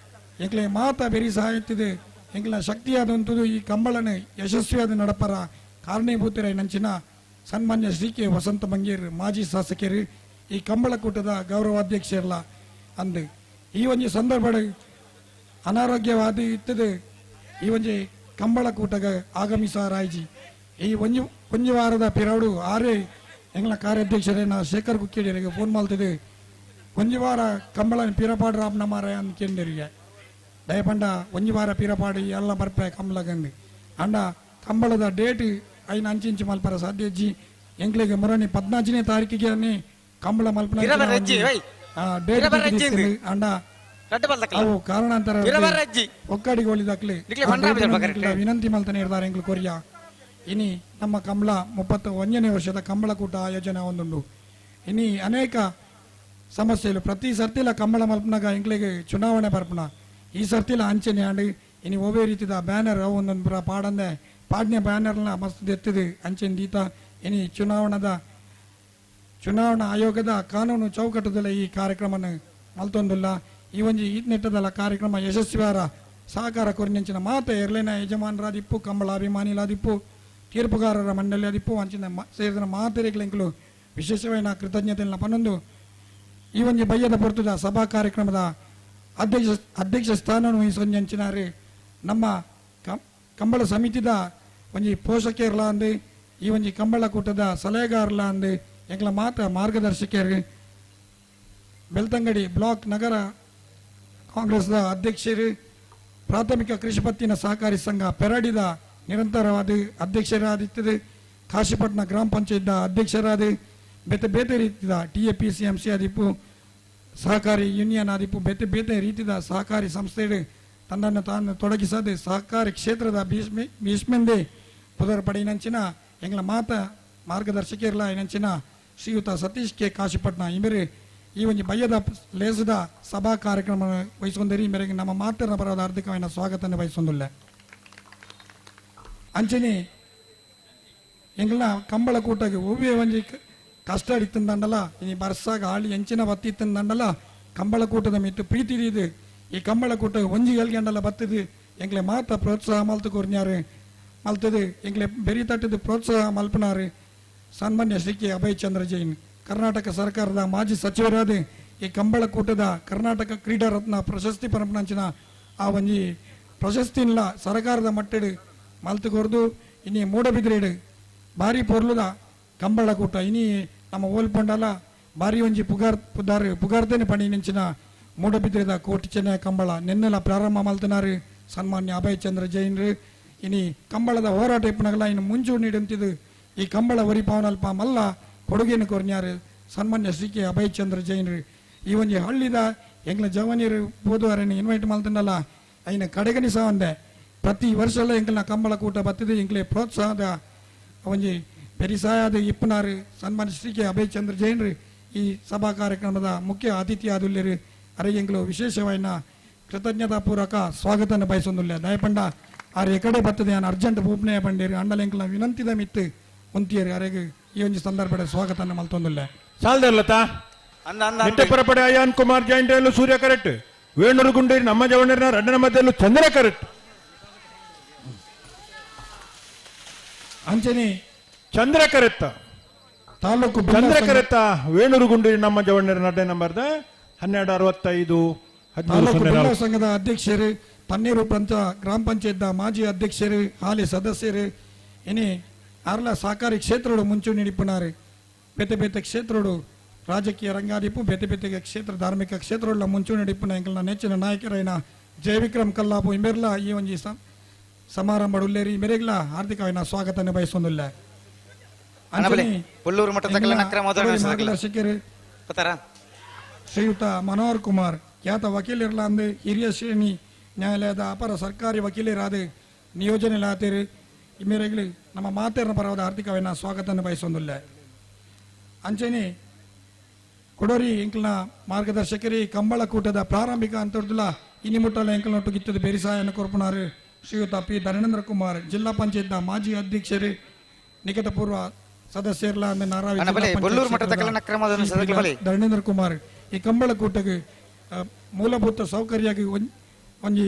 ಎಂಕ್ಲೆ ಮಾತ ಬೆರಿ ಸಹಾಯತ್ತಿದೆ ಎಂಕ್ಲ ಶಕ್ತಿಯಾದಂಥದ್ದು ಈ ಕಂಬಳನ ಯಶಸ್ವಿಯಾದ ನಡಪರ ಕಾರಣೀಭೂತರ ನಂಚಿನ ಸನ್ಮಾನ್ಯ ಶ್ರೀ ಕೆ ವಸಂತ ಬಂಗೇರ್ ಮಾಜಿ ಶಾಸಕರು ಈ ಕಂಬಳ ಕೂಟದ ಗೌರವಾಧ್ಯಕ್ಷರಲ್ಲ ಅಂದು ಈ ಒಂಜಿ ಸಂದರ್ಭ ಅನಾರೋಗ್ಯವಾದ ಇತ್ತದು ಈ ಒಂಜಿ ಕಂಬಳ ಕೂಟಗ ಆಗಮಿಸಾರಾಯ್ಜಿ ಈ ಒಂಜಿ ವಾರದ ಪಿರವಡು ಆರೇ ಎಂಗ್ಲ ಕಾರ್ಯಾಧ್ಯಕ್ಷರೇನ ಶೇಖರ್ ಕುಕ್ಕೇಡಿಯರಿಗೆ ಫೋನ್ ಮಾಡ್ತಿದ್ದು ಒಂಜಿ ವಾರ ಕಂಬಳ ಪಿರಪಾಡು ರಾಪ್ನ ಮಾರ ಅಂತ ಕೇಂದ್ರಿಗೆ ದಯಪಂಡ ಒಂಜಿ ವಾರ ಪಿರಪಾಡು ಎಲ್ಲ ಬರ್ಪೆ ಕಂಬಳಗಂದು ಅಂಡ ಕಂಬಳದ ಡೇಟ್ ಐನ ಅಂಚಿಂಚು ಮಲ್ಪರ ಸಾಧ್ಯಜ್ಜಿ ಎಂಕ್ಲಿಗೆ ಮೊರನಿ 14ನೇ ತಾರೀಕಿಗೆ ಕಂಬಳ ಮಲ್ಪನ ಡೇಟ್ ಅಂಡ ಅವು ಕಾರಣಾಂತರ ಒಕ್ಕಡಿಗೆ ಹೋಲಿದಾಕ್ಲೆ ವಿನಂತಿ ಮಲ್ತಾನೆ ಇರ್ತಾರೆ ಎಂಗ್ಲು ಕೊರಿಯ ಇನಿ ನಮ್ಮ ಕಂಬಳ 31ನೇ ವರ್ಷದ ಕಂಬಳ ಕೂಟ ಆಯೋಜನೆ ಒಂದುಂಡು ಇನಿ ಅನೇಕ ಸಮಸ್ಯೆಗಳು ಪ್ರತಿ ಸರ್ತಿಲ ಕಂಬಳ ಮಲ್ಪನಾಗ ಎಂಗ್ಲಿಗೆ ಚುನಾವಣೆ ಬರ್ಪನ ಈ ಸರ್ತಿಲ ಅಂಚನೆ ಆಂಡು ಇನಿ ಒವೇ ರೀತಿದ ಬ್ಯಾನರ್ ಅವು ಒಂದೊಂದು ಪುರ ಪಾಡಂದೆ ಪಾಡ್ನೆ ಬ್ಯಾನರ್ನ ಮಸ್ತ್ ಎತ್ತಿದು ಅಂಚೆನ್ ದೀತ ಇನಿ ಚುನಾವಣಾ ಆಯೋಗದ ಕಾನೂನು ಚೌಕಟ್ಟದಲ್ಲ ಈ ಕಾರ್ಯಕ್ರಮನ ಮಲ್ತೊಂದಿಲ್ಲ ಈ ಒಂಜಿ ಈತ್ನೆಟ್ಟದಲ್ಲ ಕಾರ್ಯಕ್ರಮ ಯಶಸ್ವಿಯಾರ ಸಹಕಾರ ಕೊರಿನಂಚಿನ ಮಾತ ಎರ್ಲೇನ ಯಜಮಾನರಾದಿಪ್ಪು ಕಂಬಳ ಅಭಿಮಾನಿಲಾದಿಪ್ಪು ತೀರ್ಪುಗಾರರ ಮಂಡಳಿ ಆದಿಪ್ಪು ಅಂಚಿನ ಸೇರಿದ ಮಾತೆರೆಗಳೆಂಕಲು ವಿಶೇಷವಾದ ಕೃತಜ್ಞತೆಯನ್ನು ಪನ್ನೊಂದು ಈ ಒಂಜಿ ಬಯ್ಯದ ಪೊರ್ತದ ಸಭಾ ಕಾರ್ಯಕ್ರಮದ ಅಧ್ಯಕ್ಷ ಸ್ಥಾನವನ್ನು ವಹಿಸೊಂದಿನಾರೆ ನಮ್ಮ ಕಂಬಳ ಸಮಿತಿದ ಒಂಜಿ ಪೋಷಕರ್ಲ ಅಂದು ಈ ಒಂಜಿ ಕಂಬಳ ಕೂಟದ ಸಲಹೆಗಾರಲ ಅಂದು ಎಂಗ್ಲ ಮಾತ ಮಾರ್ಗದರ್ಶಕರು ಬೆಳ್ತಂಗಡಿ ಬ್ಲಾಕ್ ನಗರ ಕಾಂಗ್ರೆಸ್ದ ಅಧ್ಯಕ್ಷರು ಪ್ರಾಥಮಿಕ ಕೃಷಿ ಪತ್ತಿನ ಸಹಕಾರಿ ಸಂಘ ಪೆರಡಿದ ನಿರಂತರವಾದ ಅಧ್ಯಕ್ಷರಾದಿತ್ತದೆ ಕಾಶಿಪಟ್ಟಣ ಗ್ರಾಮ ಪಂಚಾಯತ್ ಅಧ್ಯಕ್ಷರಾದ ಬೇತೆ ಬೇತೆ ರೀತಿಯ TAPCMC ಆದಿಪ್ಪು ಸಹಕಾರಿ ಯೂನಿಯನ್ ಆದಿಪ್ಪು ಬೇತೆ ಬೇತೆ ರೀತಿಯ ಸಹಕಾರಿ ಸಂಸ್ಥೆಗಳು ತನ್ನನ್ನು ತಾನು ತೊಡಗಿಸದೆ ಸಹಕಾರಿ ಕ್ಷೇತ್ರದ ಭೀಷ್ಮೆಂದೇ ಪುದರ್ ಪಡೆಯಿನಂಚಿನ ಎಂಗ್ಲ ಮಾತ ಮಾರ್ಗದರ್ಶಕರ್ಲ ಏನಂಚಿನ ಶ್ರೀಯುತ ಸತೀಶ್ ಕೆ ಕಾಶಿಪಟ್ಟಣ ಇಮೇರೆ ಈ ಒಂದು ಬಯ್ಯದ ಲೇಸದ ಸಭಾ ಕಾರ್ಯಕ್ರಮ ವಹಿಸೊಂದಿರಿ ಮೇರೆಗೆ ನಮ್ಮ ಮಾತನ ಪರವಾದ ಹಾರ್ದಿಕವಾದ ಸ್ವಾಗತ ವಹಿಸೊಂದಿಲ್ಲ ಅಂಚನೆ ಎಂಗ್ಲ ಕಂಬಳ ಕೂಟಗೆ ಒವ್ವೇ ಒಂಜಿ ಕಷ್ಟ ಇತ್ತಂದಲ್ಲ ಇನಿ ಬರ್ಸಾಗ ಆಳಿ ಎಂಚಿನ ಬತ್ತಿ ಇತ್ತಂದಲ್ಲ ಕಂಬಳ ಕೂಟದ ಮಿತ್ತು ಪ್ರೀತಿ ಇದೆ ಈ ಕಂಬಳ ಕೂಟ ಒಂಜಿ ಎಲ್ಗಂಡಲ್ಲ ಬತ್ತದು ಎಂಗ್ಲೆ ಮಾತ ಪ್ರೋತ್ಸಾಹ ಮಲ್ತು ಕೊರ್ನ್ಯಾರು ಮಲ್ತದು ಎಂಗ್ಲೆ ಬೆರಿ ತಟ್ಟದು ಪ್ರೋತ್ಸಾಹ ಮಲ್ಪನಾರು ಸನ್ಮಾನ್ಯ ಶ್ರೀ ಕೆ ಅಭಯ್ ಚಂದ್ರ ಜೈನ್ ಕರ್ನಾಟಕ ಸರ್ಕಾರದ ಮಾಜಿ ಸಚಿವರಾದ ಈ ಕಂಬಳ ಕೂಟದ ಕರ್ನಾಟಕ ಕ್ರೀಡಾ ರತ್ನ ಪ್ರಶಸ್ತಿ ಪರಂಪನಂಚಿನ ಆ ಒಂಜಿ ಪ್ರಶಸ್ತಿಲ್ಲ ಸರ್ಕಾರದ ಮಟ್ಟಡು ಮಲ್ತು ಕೊರ್ದು ಇನಿ ಮೂಡಬಿದ್ರೇಡು ಭಾರಿ ಪೊರ್ಲುದ ಕಂಬಳ ಕೂಟ ಇನಿ ನಮ್ಮ ಓಲ್ಪಂಡಲ ಭಾರಿ ಒಂಜಿ ಪುಗಾರ್ದೇನೆ ಪಣಿ ನಿಂಚಿನ ಮೂಡಬಿದ್ರೆದ ಕೋಟಿ ಚೆನ್ನೈ ಕಂಬಳ ನೆನ್ನೆಲ ಪ್ರಾರಂಭ ಮಲ್ತನಾರು ಸನ್ಮಾನ್ಯ ಅಭಯ್ ಚಂದ್ರ ಜೈನ್ರು ಇನಿ ಕಂಬಳದ ಹೋರಾಟ ಇಪ್ಪನಗಲ ಇನ್ನು ಮುಂಚೂಣಿ ನೀಡುತ್ತಿದ್ದು ಈ ಕಂಬಳ ವರಿಪಾವನಲ್ಪ ಮಲ್ಲ ಕೊಡುಗೆಯನ್ನು ಕೊರ್ನ್ಯಾರು ಸನ್ಮಾನ್ಯ ಶ್ರೀ ಕೆ ಅಭಯ್ ಚಂದ್ರ ಜೈನ್ರು ಈ ಒಂಜಿ ಹಳ್ಳಿದ ಎಂಗ್ಲ ಜವನಿಯರು ಬೋದುವರನ್ನು ಇನ್ವೈಟ್ ಮಲ್ತನಲ್ಲ ಐನ ಕಡೆಗಣಿಸ ಒಂದೆ ಪ್ರತಿ ವರ್ಷ ಎಂಗ್ಲ ಕಂಬಳ ಕೂಟ ಬತ್ತಿದೆ ಎಂಗ್ಲೆ ಪ್ರೋತ್ಸಾಹದ ಒಂಜಿ ಬೆರಿಸಾಯದ ಇಪ್ಪನಾರು ಸನ್ಮಾನ್ಯ ಶ್ರೀ ಕೆ ಅಭಯ್ ಚಂದ್ರ ಜೈನ್ರು ಈ ಸಭಾ ಕಾರ್ಯಕ್ರಮದ ಮುಖ್ಯ ಅತಿಥಿ ಆದುಲ್ಯರು ಅರೆಗೆಂಗ್ಲು ವಿಶೇಷವಾದ ಕೃತಜ್ಞತಾಪೂರ್ವಕ ಸ್ವಾಗತನ ಬಯಸೊಂದಿಲ್ಲ ದಯಪಂಡ ಆರು ಎಕಡೆ ಬರ್ತದೆ ನಾನು ಅರ್ಜೆಂಟ್ ಭೂಪನೆಯ ಬಂಡೇರಿ ಅಂಡಲೆಂಕ್ಲ ವಿನಂತಿದ ಮಿತ್ತು ಉಂತಿಯರು ಅರೆಗೆ ಈ ಒಂದು ಸಂದರ್ಭದ ಸ್ವಾಗತನ ಮಲ್ತೊಂದಿಲ್ಲ ಸಾಲ್ದಲ್ಲತಾ ಪರಪಡೆ ಅಯಾನ್ ಕುಮಾರ್ ಜೈಂಡ್ರಲ್ಲೂ ಸೂರ್ಯ ಕರೆಕ್ಟ್ ವೇಣೂರು ಗುಂಡೇರಿ ನಮ್ಮ ಜವಣರಿನ ರಡ್ಡನ ಮಧ್ಯಲ್ಲೂ ಚಂದ್ರ ಕರೆಕ್ಟ್ ಅಂಚನೆ ಚಂದ್ರ ಕರೆತ್ತ ತಾಲೂಕು ಚಂದ್ರ ಕರೆತ್ತ ವೇಣೂರು ಗುಂಡೇರಿ ನಮ್ಮ ಜವಣರಿನ ಅಡ್ಡೆ ನಂಬರ್ದ 1265 ತಾಲೂಕು ಸಂಘದ ಅಧ್ಯಕ್ಷರು ಪನ್ನೀರು ಗ್ರಾಮ ಪಂಚಾಯತ್ ಮಾಜಿ ಅಧ್ಯಕ್ಷರು ಹಾಲಿ ಸದಸ್ಯರು ಇನಿ ಅರ್ಲ ಸಹಕಾರಿ ಕ್ಷೇತ್ರಗಳು ಮುಂಚೂಣಿ ನಿಡಿಪುನಾರು ಬೇತೆ ಬೇತೆ ಕ್ಷೇತ್ರಗಳು ರಾಜಕೀಯ ರಂಗಾದಿಪ್ಪು ಬೇತೆ ಬೇತೆ ಕ್ಷೇತ್ರ ಧಾರ್ಮಿಕ ಕ್ಷೇತ್ರಗಳ ಮುಂಚೂಣಿ ನಿಡಿಪುನ ಎಂಕಲ್ನ ನೆಚ್ಚಿನ ನಾಯಕರೈನ ಜಯವಿಕ್ರಮ್ ಕಲ್ಲಾಪು ಇಮೆರ್ಲ ಈ ಒಂಜಿ ಸಮಾರಂಭ ಉಲ್ಲೇರಿ ಮೆರೆಗ್ಲ ಹಾರ್ದಿಕವಾದ ಸ್ವಾಗತನ ಬಯಸೊಂದಿಲ್ಲ ಹುಲ್ಲೂರು ಮಠದ ಮಾರ್ಗದರ್ಶಕರು ಶ್ರೀಯುತ ಮನೋಹರ್ ಕುಮಾರ್ ಖ್ಯಾತ ವಕೀಲರಲ್ಲ ಅಂದು ಹಿರಿಯ ಶ್ರೇಣಿ ನ್ಯಾಯಾಲಯದ ಅಪರ ಸರ್ಕಾರಿ ವಕೀಲರಾದ ನಿಯೋಜನೆಲಾತಿರು ಈ ಮೇರೆಗಳು ನಮ್ಮ ಮಾತೇರನ ಪರವಾದ ಆರ್ಥಿಕವನ್ನ ಸ್ವಾಗತವನ್ನು ಬಯಸೊಂದಿಲ್ಲ ಅಂಚನೆ ಕೊಡೋರಿ ಎಂಕಲ್ನ ಮಾರ್ಗದರ್ಶಕರಿ ಕಂಬಳ ಕೂಟದ ಪ್ರಾರಂಭಿಕ ಅಂತರ್ದುಲ ಇನಿಮುಟ್ಟಲ ಎಂಕಲ್ನೊಟ್ಟು ಗಿತ್ತದ ಬೆರಿಸಾಯನ ಕೊರ್ಪುನಾರು ಶ್ರೀಯುತ ಪಿ ಧರ್ಮೇಂದ್ರ ಕುಮಾರ್ ಜಿಲ್ಲಾ ಪಂಚಾಯತ್ನ ಮಾಜಿ ಅಧ್ಯಕ್ಷರು ನಿಕಟಪೂರ್ವ ಸದಸ್ಯರ್ಲ ಧರ್ಮೇಂದ್ರ ಕುಮಾರ್ ಈ ಕಂಬಳ ಕೂಟಕ್ಕೆ ಮೂಲಭೂತ ಸೌಕರ್ಯಕ್ಕೆ ಒಂಜಿ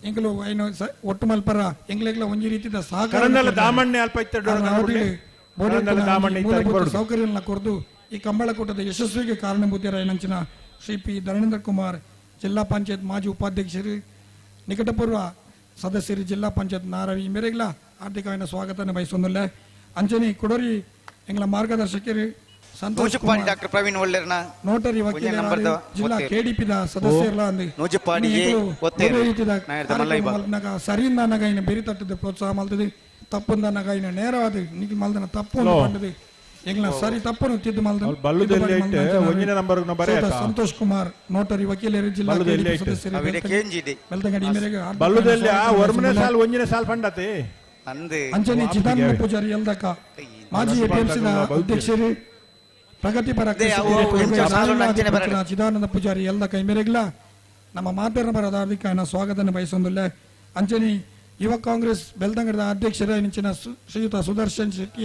ಎಂಕಲು ಐನು ಒಟ್ಟು ಮಲ್ಪರ ಎಂಗ್ಲೆಗ್ಲ ಒಂಜಿ ರೀತಿಯ ಸಹಕಾರ ಮೂಲಭೂತ ಸೌಕರ್ಯಗಳನ್ನ ಕೊರದು ಈ ಕಂಬಳ ಕೂಟದ ಯಶಸ್ವಿಗೆ ಕಾರಣಭೂತರ ಏನಂಚಿನ ಶ್ರೀ ಪಿ ಧರ್ಮೇಂದ್ರ ಕುಮಾರ್ ಜಿಲ್ಲಾ ಪಂಚಾಯತ್ ಮಾಜಿ ಉಪಾಧ್ಯಕ್ಷರು ನಿಕಟಪೂರ್ವ ಸದಸ್ಯರು ಜಿಲ್ಲಾ ಪಂಚಾಯತ್ ನಾರವಿ ಮೇರೆಗ್ಲ ಆರ್ಥಿಕమైన ಸ್ವಾಗತವನ್ನು ಬಯಸೊಂದಿಲ್ಲ ಅಂಚನೆ ಕೊಡೋರಿ ಎಂಗ್ಲ ಮಾರ್ಗದರ್ಶಕರು ಸಂತೋಷ್ ಕುಮಾರ್ ಡಾಕ್ಟರ್ ಪ್ರವೀಣ್ ಒಳ್ಳೆರ್ನ ನೋಟರಿ ವಕೀಲರು ಜಿಲ್ಲಾ ಕೆಡಿಪಿದ ಸದಸ್ಯರ್ಲ ಅಂದು ಸರಿಯಿಂದನಾಗ ಇನ್ನು ಬೆರಿ ತಟ್ಟದ ಪ್ರೋತ್ಸಾಹ ಮಾಡ್ತದೆ ತಪ್ಪುಂದನಾಗ ಇನ್ನು ನೇರವಾದ ನಿಖಿಲ್ ಮಲ್ದನ ತಪ್ಪು ಮಾಡ್ತದೆ ಎಂಗ್ಲ ಸರಿ ತಪ್ಪನ್ನು ತಿದ್ದು ಮಾಡ್ದ ಸಂತೋಷ್ ಕುಮಾರ್ ನೋಟರಿ ವಕೀಲರು ಜಿಲ್ಲಾ ಸದಸ್ಯರು ಅಂಚನೆ ಚಿದಾನಂದ ಪೂಜಾರಿ ಎಲ್ದಕ ಮಾಜಿ ಎಪಿಎಂಸಿನ ಅಧ್ಯಕ್ಷರು ಪ್ರಗತಿಪರ ಚಿದಾನಂದ ಪೂಜಾರಿ ಎಲ್ದಕ ಮೇರೆಗ್ಲ ನಮ್ಮ ಮಾತೇರನ ಬರದ ಹಾರ್ದಿಕ ಸ್ವಾಗತವನ್ನು ಬಯಸೊಂದಿಲ್ಲ ಅಂಚನೆ ಯುವ ಕಾಂಗ್ರೆಸ್ ಬೆಳ್ತಂಗಡದ ಅಧ್ಯಕ್ಷರ ನೆಚ್ಚಿನ ಶ್ರೀಯುತ ಸುದರ್ಶನ್ ಶೆಟ್ಟಿ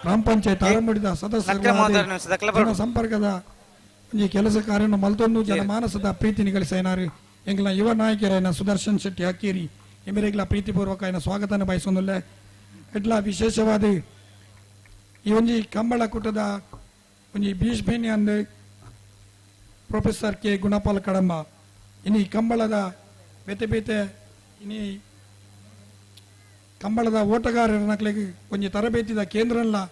ಗ್ರಾಮ ಪಂಚಾಯತ್ ಆರಂಭಿಸಿದ ಸದಸ್ಯರ ಸಂಪರ್ಕದ ಈ ಕೆಲಸ ಕಾರ್ಯವನ್ನು ಮಲ್ತೊಂದು ಜನಮಾನಸದ ಪ್ರೀತಿ ಗಳಿಸೇನಾರು ಎಂಗ್ಲ ಯುವ ನಾಯಕರ ಸುದರ್ಶನ್ ಶೆಟ್ಟಿ ಹಕ್ಕೇರಿ ಇಮರೆಗ್ಲ ಪ್ರೀತಿಪೂರ್ವಕ ಸ್ವಾಗತವನ್ನು ಬಯಸೊಂದಿಲ್ಲ ಎಡ್ಲ ವಿಶೇಷವಾದ ಈ ಒಂಜಿ ಕಂಬಳ ಕೂಟದ ಒಂಜಿ ಭೀಷ್ಮೇನಿ ಅಂದು ಪ್ರೊಫೆಸರ್ ಕೆ ಗುಣಪಾಲ್ ಕಡಂಬ ಇನ್ನು ಈ ಕಂಬಳದ ಬೇತೆ ಬೇತೆ ಇನ್ನು ಕಂಬಳದ ಓಟಗಾರರ ನಕ್ಲಿಗೆ ಒಂಜಿ ತರಬೇತಿದ ಕೇಂದ್ರಲ್ಲ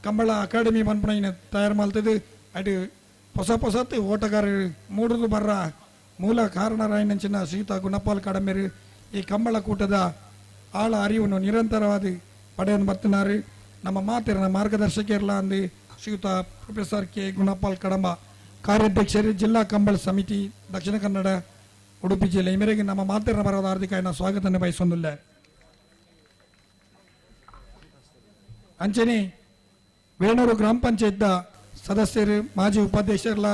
ಕಂಬಳ ಅಕಾಡೆಮಿ ಮನ್ಪುಣ ಇನ್ನು ತಯಾರು ಮಾಡ್ತದೆ ಅದು ಹೊಸ ಓಟಗಾರರು ಮೂಡುದು ಬರ್ರ ಮೂಲ ಕಾರಣರಾಯನಂಚಿನ ಶ್ರೀಯುತ ಗುಣಪಾಲ್ ಕಡಂಬೆರು ಈ ಕಂಬಳ ಕೂಟದ ಆಳ ಅರಿವನ್ನು ನಿರಂತರವಾದ ಪಡೆಯನ್ನು ಬರ್ತಿನಾರು ನಮ್ಮ ಮಾತಿನ ಮಾರ್ಗದರ್ಶಕರ್ಲ ಅಂದು ಶ್ರೀಯುತ ಪ್ರೊಫೆಸರ್ ಕೆ ಗುಣಪಾಲ್ ಕಡಂಬ ಕಾರ್ಯಾಧ್ಯಕ್ಷರು ಜಿಲ್ಲಾ ಕಂಬಳ ಸಮಿತಿ ದಕ್ಷಿಣ ಕನ್ನಡ ಉಡುಪಿ ಜಿಲ್ಲೆ ಈ ಮೇರೆಗೆ ನಮ್ಮ ಮಾತಿನ ಬರದ ಹಾರ್ದಿಕ ಸ್ವಾಗತವನ್ನು ಬಯಸೊಂದಿಲ್ಲ ಅಂಚನೆ ವೇಣೂರು ಗ್ರಾಮ ಪಂಚಾಯತ್ ಸದಸ್ಯರು ಮಾಜಿ ಉಪಾಧ್ಯಕ್ಷರ್ಲ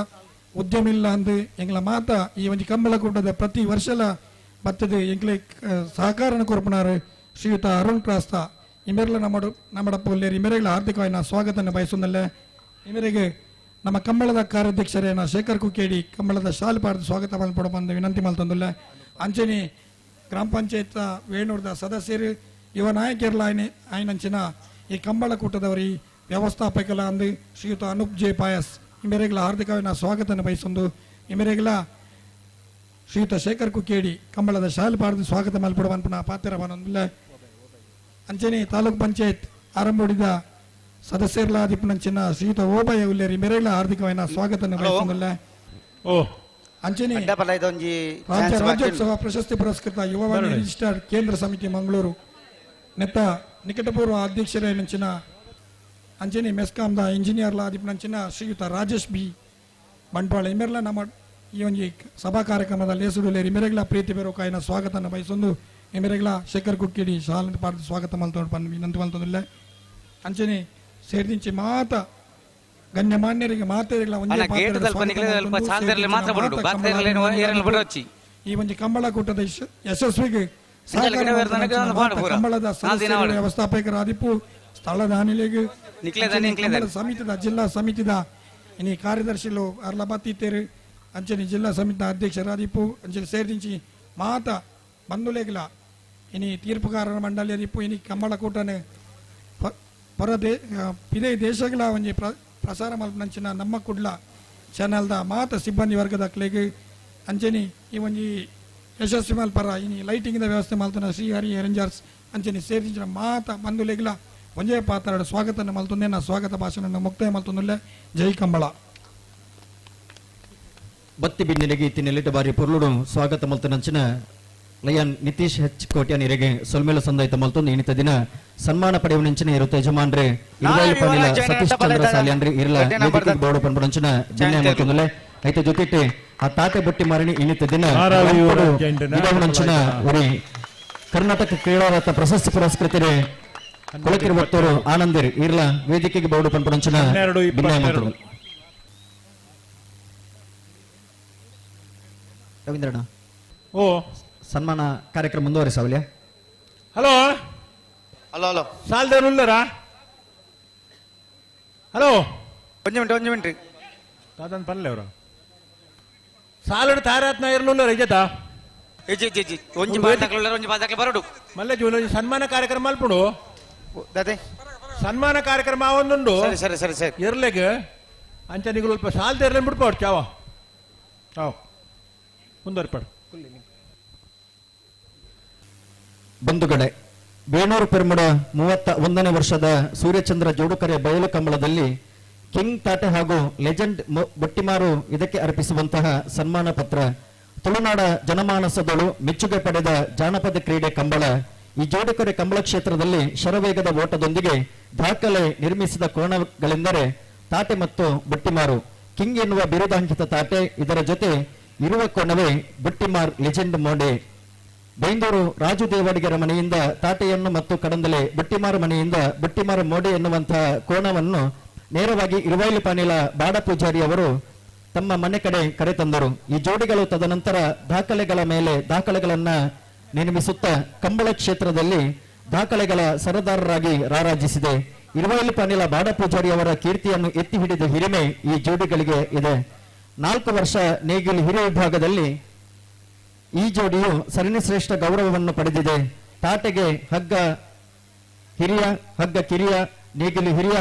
ಉದ್ಯಮಿಲ್ಲ ಅಂದು ಎಂಗ್ಲ ಮಾತ ಈ ಒಂದು ಕಂಬಳ ಕೂಟದ ಪ್ರತಿ ವರ್ಷಲ ಬರ್ತದೆ ಎಂಗ್ಲೆ ಸಹಕಾರನ ಕೊರಪನಾರು ಶ್ರೀಯುತ ಅರುಣ್ ಕ್ರಾಸ್ತ ಇಮೆರಲ ನಮ್ಮಡಪ್ಪಲ್ಲೇರು ಇಮೆರೆಗಳ ಹಾರ್ದಿಕವಾಗಿ ಸ್ವಾಗತವನ್ನು ಬಯಸೊಂದಲ್ಲ ಇಮೆರೆಗೆ ನಮ್ಮ ಕಂಬಳದ ಕಾರ್ಯಾಧ್ಯಕ್ಷರೇನ ಶೇಖರ್ ಕುಕ್ಕೇಡಿ ಕಂಬಳದ ಶಾಲು ಪಾರ್ದು ಸ್ವಾಗತ ಮಾಡ್ಕೊಡ ಬಂದು ವಿನಂತಿ ಮಾಡ್ತಂದಿಲ್ಲ ಅಂಚನೆ ಗ್ರಾಮ ಪಂಚಾಯತ್ ವೇಣೂರದ ಸದಸ್ಯರು ಯುವ ನಾಯಕರ್ಲ ಆಯ್ನಂಚಿನ ಈ ಕಂಬಳ ಕೂಟದವರಿ ವ್ಯವಸ್ಥಾಪಕಲ ಅಂದು ಶ್ರೀಯುತ ಅನೂಪ್ ಜೆ ಪಾಯಸ್ ಇಮೆರೆಗಳ ಹಾರ್ದಿಕವಾಗಿ ಸ್ವಾಗತವನ್ನು ಬಯಸೊಂದು ಇಮೆರೆಗಳ ಶ್ರೀಯುತ ಶೇಖರ್ ಕುಕ್ಕೇಡಿ ಕಂಬಳದ ಶಾಲು ಪಾರ್ದು ಸ್ವಾಗತ ಮಲ್ಪಡುವಂತ ಪಾತ್ರ ಬಂದಿಲ್ಲ ಅಂಚನೆ ತಾಲೂಕ್ ಪಂಚಾಯತ್ ಆರಂಭಿಸಿದ ಸದಸ್ಯರ್ಲಾದಿಪ್ಪನಂಚಿನ ಶ್ರೀಯುತ ಓಬಯ್ಯ ಉಲ್ಲೇರಿ ಮೇರೆಗಳ ಹಾರ್ದಿಕವಾಗಿ ಸ್ವಾಗತವನ್ನು ಬಯಸೊಂದಿಲ್ಲ ಅಂಚನೆ ರಾಜ್ಯೋತ್ಸವ ಪ್ರಶಸ್ತಿ ಪುರಸ್ಕೃತ ಯುವವಾಣಿ ರಿಜಿಸ್ಟರ್ ಕೇಂದ್ರ ಸಮಿತಿ ಮಂಗಳೂರು ನೆತ್ತ ನಿಕಟಪೂರ್ವ ಅಧ್ಯಕ್ಷರೇ ನಂಚಿನ ಅಂಚನೆ ಮೆಸ್ಕಾಂದ ಇಂಜಿನಿಯರ್ಲಾದಿಪ್ಪನಂಚಿನ ಶ್ರೀಯುತ ರಾಜೇಶ್ ಬಿ ಬಂಟ್ವಾಳ ಇಮೆರ್ಲ ನಮ್ಮ ಈ ಒಂದು ಸಭಾ ಕಾರ್ಯಕ್ರಮದಲ್ಲಿ ಹೆಸರುಲೇರಿ ಮೆರೆಗಳ ಪ್ರೀತಿ ಬೇರೋಕಾಯಿನ ಸ್ವಾಗತವನ್ನು ಬಯಸೊಂದು ಎಮೆರೆಗಳ ಶೇಖರ್ ಕುಕ್ಕಿಡಿ ಶಾಲಂತ ಪಾರ್ದು ಸ್ವಾಗತ ಮಲ್ತೊಂಡು ಪಂದು ವಿನಂತಿ ಮಲ್ತೊಂದಿಲ್ಲ ಅಂಚನೆ ಸೇರಿದಿಂಚಿ ಮಾತ ಗಣ್ಯಮಾನ್ಯರಿಗೆ ಮಾತೆಗಳ ಈ ಒಂದು ಕಂಬಳ ಕೂಟದ ಯಶಸ್ವಿಗೆ ಕಂಬಳದ ವ್ಯವಸ್ಥಾಪಕರ ಆದಿಪ್ಪು ಸ್ಥಳದ ಅನಿಲೆಗೆ ಸಮಿತಿದ ಜಿಲ್ಲಾ ಸಮಿತಿದ ಇನಿ ಕಾರ್ಯದರ್ಶಿಲು ಅರ್ಲಬತ್ತಿತ್ತೇರು ಅಂಚನೆ ಜಿಲ್ಲಾ ಸಮಿತಿ ಅಧ್ಯಕ್ಷರಾದಿಪ್ಪು ಅಂಚನೆ ಸೇರಿದಿಂಚಿ ಮಾತ ಬಂಧುಲೇಗಲ ಇನಿ ತೀರ್ಪುಗಾರರ ಮಂಡಳಿ ಅದಿಪ್ಪು ಇನಿ ಕಂಬಳ ಕೂಟನೆ ಇದೇ ದೇಶಗಳ ಒಂಜಿ ಪ್ರಸಾರ ಮಲ್ಪನಂಚಿನ ನಮ್ಮ ಕುಡ್ಲ ಚಾನಲ್ದ ಮಾತ ಸಿಬ್ಬಂದಿ ವರ್ಗದ ಕ್ಲೆಗೆ ಅಂಚನೆ ಈ ಒಂಜಿ ಯಶಸ್ವಿ ಮಲ್ಪರ ಇನಿ ಲೈಟಿಂಗ್ ವ್ಯವಸ್ಥೆ ಮಲ್ತನ ಶ್ರೀಹರಿ ರೇಂಜರ್ಸ್ ಅಂಚನೆ ಸೇರಿಸಿನ ಮಾತ ಬಂಧುಲೇಗಲ ಒಂಜೇ ಪಾತ್ರ ಸ್ವಾಗತ ಮಲ್ತೊಂದೆ ನಾ ಸ್ವಾಗತ ಭಾಷಣ ಮುಕ್ತಾಯ ಮಲ್ತೊಂದಿಲ್ಲ ಜೈ ಕಂಬಳ ಬತ್ತಿ ಬಿನ್ನಿಲೆಗೆ ಇತ್ತಿನೆಲ್ಲಿಟ ಬಾರಿ ಪೊರ್ಲುಡು ಸ್ವಾಗತ ಮಲ್ತನಂಚಿನ ಲಯನ್ ನಿತೀಶ್ ಹೆಚ್ ಕೋಟ್ಯಾನಿರೆಗೆ ಸೊಲ್ಮೇಲ ಸಂದಾಯಿತ ಮಲ್ತೊಂದು ಇನಿತ ದಿನ ಸನ್ಮಾನ ಪಡೆಯುವಂಚಿನ ಇರುತ್ತೆ ಯಜಮಾನ್ರೆ ಇರುವೈಲು ಪಣಿಲ ಸತೀಶ್ ಚಂದ್ರ ಸಾಲಿಯನ್ರಿ ಇರ್ಲ ವೇದಿಕೆಗೆ ಬೋರ್ಡು ಪಂಪುಂಚಿನ ಜಿನ್ನೆ ಮಾಡ್ಕೊಂಡಲೆ ಐತೆ ಜೊತೆಗೆ ಆ ತಾತೆ ಬಟ್ಟಿ ಮಾರಣಿ ಇನ್ನಿತ ದಿನ ಇದವನಂಚಿನ ಒರಿ ಕರ್ನಾಟಕ ಕ್ರೀಡಾರತ್ನ ಪ್ರಶಸ್ತಿ ಪುರಸ್ಕೃತರೆ ಕೊಳಕಿರುವತ್ತೂರು ಆನಂದರ್ ಇರ್ಲ ವೇದಿಕೆಗೆ ಬೋರ್ಡು ಪಂಪುಂಚಿನ ಭಿನ್ನ ಮಾತು ರವೀಂದ್ರಣ್ಣ ಓ ಸನ್ಮಾನ ಕಾರ್ಯಕ್ರಮ ಮುಂದುವರಿಸಾವಲ್ಯ ಹಲೋ ಹಲೋ ಹಲೋ ಸಾಲ್ದೇವ್ರು ಉಳ್ಳರಾ ಹಲೋ ಒಂದು ಮಿನಿಟ್ ದಾದನ್ ಪರ್ಲೆ ಅವರು ಸಾಲಡ್ ತಾರಾತ್ನ ಇರ್ಲಿಲ್ಲ ರಜತಾ ಒಂಜಿ ಬಾದಾಕ್ಲ ಬರಡು ಮಲ್ಲೆ ಜೂನ್ ಸನ್ಮಾನ ಕಾರ್ಯಕ್ರಮ ಅಲ್ಪುಡು ದಾದೆ ಸನ್ಮಾನ ಕಾರ್ಯಕ್ರಮ ಒಂದುಂಡು ಸರಿ ಸರಿ ಸರಿ ಇರ್ಲೆಗೆ ಅಂಚ ನಿಗಳು ಸ್ವಲ್ಪ ಸಾಲ್ದ ಇರ್ಲಿ ಬಿಡ್ಪಾಡು ಚಾವ ಹಾವ್ ಮುಂದುವರಿಪಾಡು ಬಂಧುಗಳೇ ಬೇಣೂರು ಪೆರ್ಮುಡ 31ನೇ ವರ್ಷದ ಸೂರ್ಯಚಂದ್ರ ಜೋಡುಕರೆ ಬಯಲು ಕಂಬಳದಲ್ಲಿ ಕಿಂಗ್ ತಾಟೆ ಹಾಗೂ ಲೆಜೆಂಡ್ ಬಟ್ಟಿಮಾರು ಇದಕ್ಕೆ ಅರ್ಪಿಸುವಂತಹ ಸನ್ಮಾನ ಪತ್ರ ತುಳುನಾಡ ಜನಮಾನಸದಳು ಮೆಚ್ಚುಗೆ ಪಡೆದ ಜಾನಪದ ಕ್ರೀಡೆ ಕಂಬಳ. ಈ ಜೋಡುಕರೆ ಕಂಬಳ ಕ್ಷೇತ್ರದಲ್ಲಿ ಶರವೇಗದ ಓಟದೊಂದಿಗೆ ದಾಖಲೆ ನಿರ್ಮಿಸಿದ ಕೋಣಗಳೆಂದರೆ ತಾಟೆ ಮತ್ತು ಬಟ್ಟಿಮಾರು. ಕಿಂಗ್ ಎನ್ನುವ ಬಿರುದಾಂಕಿತ ತಾಟೆ, ಇದರ ಜೊತೆ ಇರುವ ಕೋಣವೇ ಬಟ್ಟಿಮಾರ್ ಲೆಜೆಂಡ್ ಮೋಡೆ. ಬೈಂದೂರು ರಾಜು ದೇವಾಡಿಗರ ಮನೆಯಿಂದ ತಾಟೆಯನ್ನು ಮತ್ತು ಕಡಂದಲೆ ಬಟ್ಟಿಮಾರ ಮನೆಯಿಂದ ಬಟ್ಟಿಮಾರ ಮೋಡೆ ಎನ್ನುವಂತಹ ಕೋಣವನ್ನು ನೇರವಾಗಿ ಇರುವೈಲು ಪಾನಿಲ ಬಾಡ ಪೂಜಾರಿ ಅವರು ತಮ್ಮ ಮನೆ ಕಡೆ ಕರೆತಂದರು. ಈ ಜೋಡಿಗಳು ತದನಂತರ ದಾಖಲೆಗಳ ಮೇಲೆ ದಾಖಲೆಗಳನ್ನ ನಿರ್ಮಿಸುತ್ತಾ ಕಂಬಳ ಕ್ಷೇತ್ರದಲ್ಲಿ ದಾಖಲೆಗಳ ಸರದಾರರಾಗಿ ರಾರಾಜಿಸಿದೆ. ಇರುವೈಲು ಪಾನಿಲ ಬಾಡ ಪೂಜಾರಿ ಅವರ ಕೀರ್ತಿಯನ್ನು ಎತ್ತಿ ಹಿಡಿದ ಹಿರಿಮೆ ಈ ಜೋಡಿಗಳಿಗೆ ಇದೆ. 4 ವರ್ಷ ನೇಗಿಲು ಹಿರಿಯ ವಿಭಾಗದಲ್ಲಿ ಈ ಜೋಡಿಯು ಸರಣಿ ಶ್ರೇಷ್ಠ ಗೌರವವನ್ನು ಪಡೆದಿದೆ. ತಾಟೆಗೆ ಹಗ್ಗ ಹಿರಿಯ, ಹಗ್ಗ ಕಿರಿಯ, ನೇಗಿಲು ಹಿರಿಯ,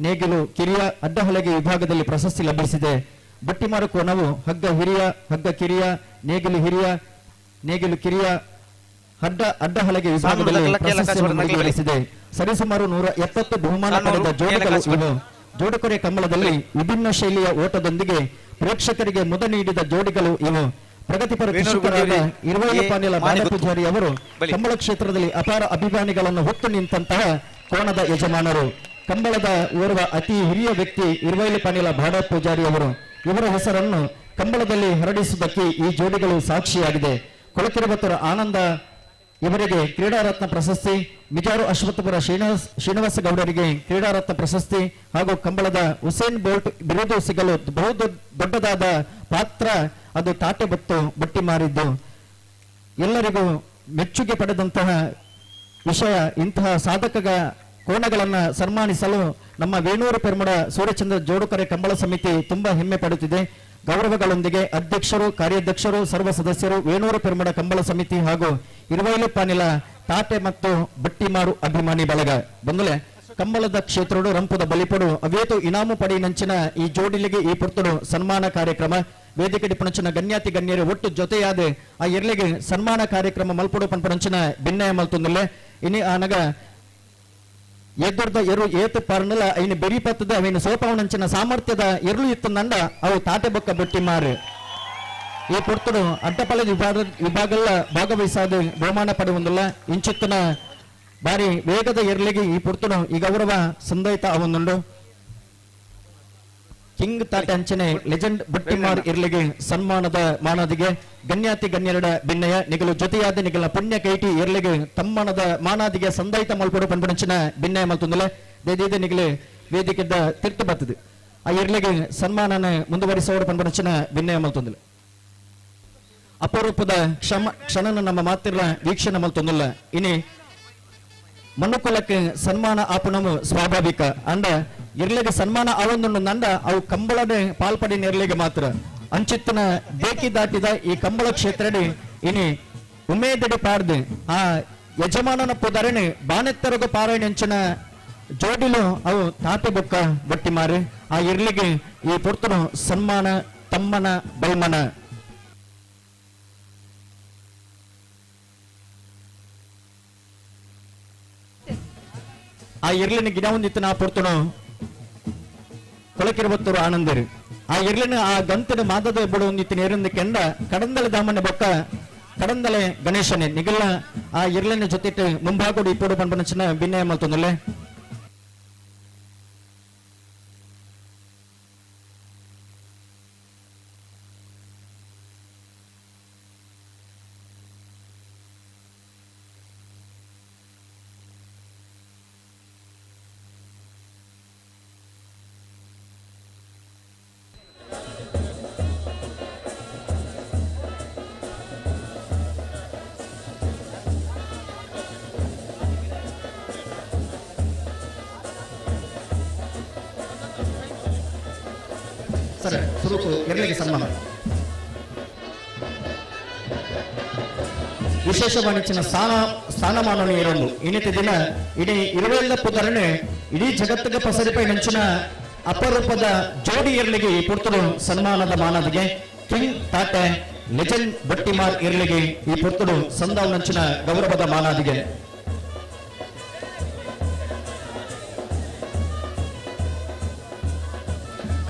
ನೇಗಿಲು ಕಿರಿಯ, ಅಡ್ಡಹಲಗೆ ವಿಭಾಗದಲ್ಲಿ ಪ್ರಶಸ್ತಿ ಲಭಿಸಿದೆ. ಬಟ್ಟಿಮಾರು ಕೋಣವು ಹಗ್ಗ ಹಿರಿಯ, ಹಗ್ಗ ಕಿರಿಯ, ನೇಗಿಲು ಹಿರಿಯ, ನೇಗಿಲು ಕಿರಿಯ, ಅಡ್ಡಹಲಗೆ ವಿಭಾಗದಲ್ಲಿ ಪ್ರಶಸ್ತಿಯನ್ನು ಗಳಿಸಿದೆ. ಸರಿಸುಮಾರು 170 ಬಹುಮಾನ ಪಡೆದ ಜೋಡಿಗಳು ಇವು. ಜೋಡುಕೊರೆ ಕಂಬಳದಲ್ಲಿ ವಿಭಿನ್ನ ಶೈಲಿಯ ಓಟದೊಂದಿಗೆ ಪ್ರೇಕ್ಷಕರಿಗೆ ಮುದ ನೀಡಿದ ಜೋಡಿಗಳು ಇವು. ಪ್ರಗತಿಪರ ಕೃಷಿಕರಾದ ಇರುವೈಲು ಪಾನಿಲ ಬಾಡ ಪೂಜಾರಿ ಅವರು ಕಂಬಳ ಕ್ಷೇತ್ರದಲ್ಲಿ ಅಪಾರ ಅಭಿಮಾನಿಗಳನ್ನು ಹೊತ್ತು ನಿಂತಹ ಕೋಣದ ಯಜಮಾನರು. ಕಂಬಳದ ಓರ್ವ ಅತಿ ಹಿರಿಯ ವ್ಯಕ್ತಿ ಇರುವೈಲು ಪಾನಿಲ ಬಾಡ ಪೂಜಾರಿ ಅವರು. ಇವರ ಹೆಸರನ್ನು ಕಂಬಳದಲ್ಲಿ ಹರಡಿಸುವುದಕ್ಕೆ ಈ ಜೋಡಿಗಳು ಸಾಕ್ಷಿಯಾಗಿದೆ. ಕೊಳಕಿರುವತ್ತರ ಆನಂದ ಇವರಿಗೆ ಕ್ರೀಡಾರತ್ನ ಪ್ರಶಸ್ತಿ, ಮಿಜಾರು ಅಶ್ವತ್ಥಪುರ ಶ್ರೀನಿವಾಸ ಗೌಡರಿಗೆ ಕ್ರೀಡಾರತ್ನ ಪ್ರಶಸ್ತಿ ಹಾಗೂ ಕಂಬಳದ ಹುಸೇನ್ ಬೋಲ್ಟ್ ಬಿರುದು ಸಿಗಲು ಬಹು ದೊಡ್ಡದಾದ ಪಾತ್ರ ಅದು ತಾಟೆ ಬತ್ತು ಬಟ್ಟಿ ಮಾರಿದ್ದು. ಎಲ್ಲರಿಗೂ ಮೆಚ್ಚುಗೆ ಪಡೆದಂತಹ ವಿಷಯ. ಇಂತಹ ಸಾಧಕ ಕೋಣಗಳನ್ನ ಸನ್ಮಾನಿಸಲು ನಮ್ಮ ವೇಣೂರು ಪೆರ್ಮುಡ ಸೂರ್ಯಚಂದ್ರ ಜೋಡುಕರೆ ಕಂಬಳ ಸಮಿತಿ ತುಂಬಾ ಹೆಮ್ಮೆ ಪಡುತ್ತಿದೆ. ಗೌರವಗಳೊಂದಿಗೆ ಅಧ್ಯಕ್ಷರು, ಕಾರ್ಯಾಧ್ಯಕ್ಷರು, ಸರ್ವ ಸದಸ್ಯರು, ವೇಣೂರು ಪೆರ್ಮುಡ ಕಂಬಳ ಸಮಿತಿ ಹಾಗೂ ಇರುವೈಲು ಪಾನಿಲ ತಾಟೆ ಮತ್ತು ಬಟ್ಟಿಮಾರು ಅಭಿಮಾನಿ ಬಳಗ ಬಂದಲೆ ಕಂಬಳದ ಕ್ಷೇತ್ರಡು ರಂಪುದ ಬಲಿಪಡು ಅವೇತು ಇನಾಮು ಪಡೆಯಿನಂಚಿನ ಈ ಜೋಡಿಲಿಗೆ ಈ ಪುರ್ತಡು ಸನ್ಮಾನ ಕಾರ್ಯಕ್ರಮ ವೇದಿಕೆ ಡಿಪಣಂಚಿನ ಗಣ್ಯಾತಿ ಗಣ್ಯರು ಒಟ್ಟು ಜೊತೆಯಾದ ಆ ಎರ್ಲೆಗೆ ಸನ್ಮಾನ ಕಾರ್ಯಕ್ರಮ ಮಲ್ಪಡು ಪಂಪಣಂಚಿನ ಭಿನ್ನಯ ಮಲ್ತೊಂದಲೆ ಇನಿ ಆನಗ ಎದ್ದರ್ದ ಎರು ಏತು ಪಾರ್ನಲ ಐನು ಬೆರಿ ಪತ್ತದ ಅವಿನ ಸೋಪವನಂಚಿನ ಸಾಮರ್ಥ್ಯದ ಎರ್ಲು ಇತ್ತಂದಂಡ ಅವು ತಾಟೆ ಬೊಕ್ಕ ಬಟ್ಟಿ ಮಾರು ಈ ಪುರ್ತಡು ಅಡ್ಡಪಲದ ವಿಭಾಗಲ್ಲ ಭಾಗವಹಿಸಾದ ಬಹುಮಾನ ಪಡೆಯುವುದಿಲ್ಲ. ಇಂಚಿತ್ತಿನ ಬಾರಿ ವೇಗದ ಎರ್ಲೆಗೆ ಈ ಪುರ್ತಡು ಈ ಗೌರವ ಸಂದೈತ ಅವನುಂಡು. ಕಿಂಗ್ ತಾಟೆ ಅಂಚನೆ ಲೆಜೆಂಡ್ ಬಟ್ಟಿಮಾರ್ ಇರ್ಲಿಗೆ ಸನ್ಮಾನದ ಮಾನದಿಗೆ ಗಣ್ಯಾತಿ ಗಣ್ಯರಡ ಭಿನ್ನಯ ನಿಗಲು ಜೊತೆಯಾದ ನಿಗಲ ಪುಣ್ಯ ಕೈಟಿ ಇರ್ಲಿಗೆ ತಮ್ಮನದ ಮಾನಾದಿಗೆ ಸಂದೈತ ಮಲ್ಪಡು ಪಂಪಣಂಚಿನ ಭಿನ್ನಯ ಮಲ್ತೊಂದಲೆ ದೇದಿದೆ ನಿಗಲೆ ವೇದಿಕೆದ ತಿರ್ತು ಬರ್ತದೆ ಆ ಇರ್ಲಿಗೆ ಸನ್ಮಾನನ ಮುಂದುವರಿಸೋಡು ಪಂಪಣಂಚಿನ ಭಿನ್ನಯ ಮಲ್ತೊಂದಲೆ ಅಪರೂಪದ ಕ್ಷಣನ ನಮ್ಮ ಮಾತಿರ ವೀಕ್ಷಣೆ ಮಲ್ತೊಂದಲ್ಲ. ಇನಿ ಮನುಕುಲಕ್ಕೆ ಸನ್ಮಾನ ಆಪುಣವು ಸ್ವಾಭಾವಿಕ ಅಂಡ ಇರ್ಲಿಗೆ ಸನ್ಮಾನ ಅವೊಂದು ನಂಡ ಅವು ಕಂಬಳದ ಪಾಲ್ಪಡಿ ನಿರ್ಲಿಗೆ ಮಾತ್ರ ಅಂಚಿತ್ತಿನ ಬೇಕಿ ದಾಟಿದ ಈ ಕಂಬಳ ಕ್ಷೇತ್ರಡಿ ಇನಿ ಉಮೇದಡಿ ಪಾಡ್ದು ಆ ಯಜಮಾನನ ಪುದರಣೆ ಬಾನೆತ್ತರಗ ಪಾರಾಯಣಂಚಿನ ಜೋಡಿಲು ಅವು ತಾಟೆ ಬೊಕ್ಕ ಬಟ್ಟಿ ಮಾರಿ ಆ ಇರ್ಲಿಗೆ ಈ ಪುರ್ತನು ಸನ್ಮಾನ ತಮ್ಮನ ಬೈಮನ ಆ ಇರ್ಲಿನ ಗಿಡ ಒಂದಿತ್ತು ನಾ ಪುರ್ತನು ಕೊಳಕಿರುವತ್ತೂರು ಆನಂದರು ಆ ಇರ್ಲಿನ ಆ ಗಂತಿನ ಮಾದದ ಬುಡ ಒಂದಿತ್ತು ನೇರಿಂದ ಕೆಂಡ ಕಡಂದಳ ದಾಮನ ಬೊಕ್ಕ ಕಡಂದಲೆ ಗಣೇಶನೇ ನಿಗಲ ಆ ಇರ್ಲನೆ ಜೊತೆ ಮುಂಭಾಗೋಡು ಇಪ್ಪೋಡು ಪಂಪನಚಿನ ಭಿನ್ನಯ ಮಲ್ತೊಂದಲೆ ಸರ್ ಸುರುಕು ಎರಲಿಗೆ ಸನ್ಮಾನ ವಿಶೇಷ ವಾಣಿಜ್ಯನ ಸ್ಥಾನಮಾನ ಇರೊಂದು ಇನ್ನಿತ ದಿನ ಇಡೀ ಇರುವೆಲ್ಲ ಪುದರನೆ ಇಡೀ ಜಗತ್ತಿಗೆ ಪಸರಿಪೈ ನಂಚಿನ ಅಪರೂಪದ ಜೋಡಿ ಇರ್ಲಿಗೆ ಈ ಪುರ್ತರು ಸನ್ಮಾನದ ಮಾನದಿಗೆ ಕಿಂಗ್ ತಾಟೆ ಲೆಜೆಂಡ್ ಬಟ್ಟಿಮಾರ್ ಇರ್ಲಿಗೆ ಈ ಪುರ್ತರು ಸಂದಾವ್ ನಂಚಿನ ಗೌರವದ ಮಾನಾದಿಗೆ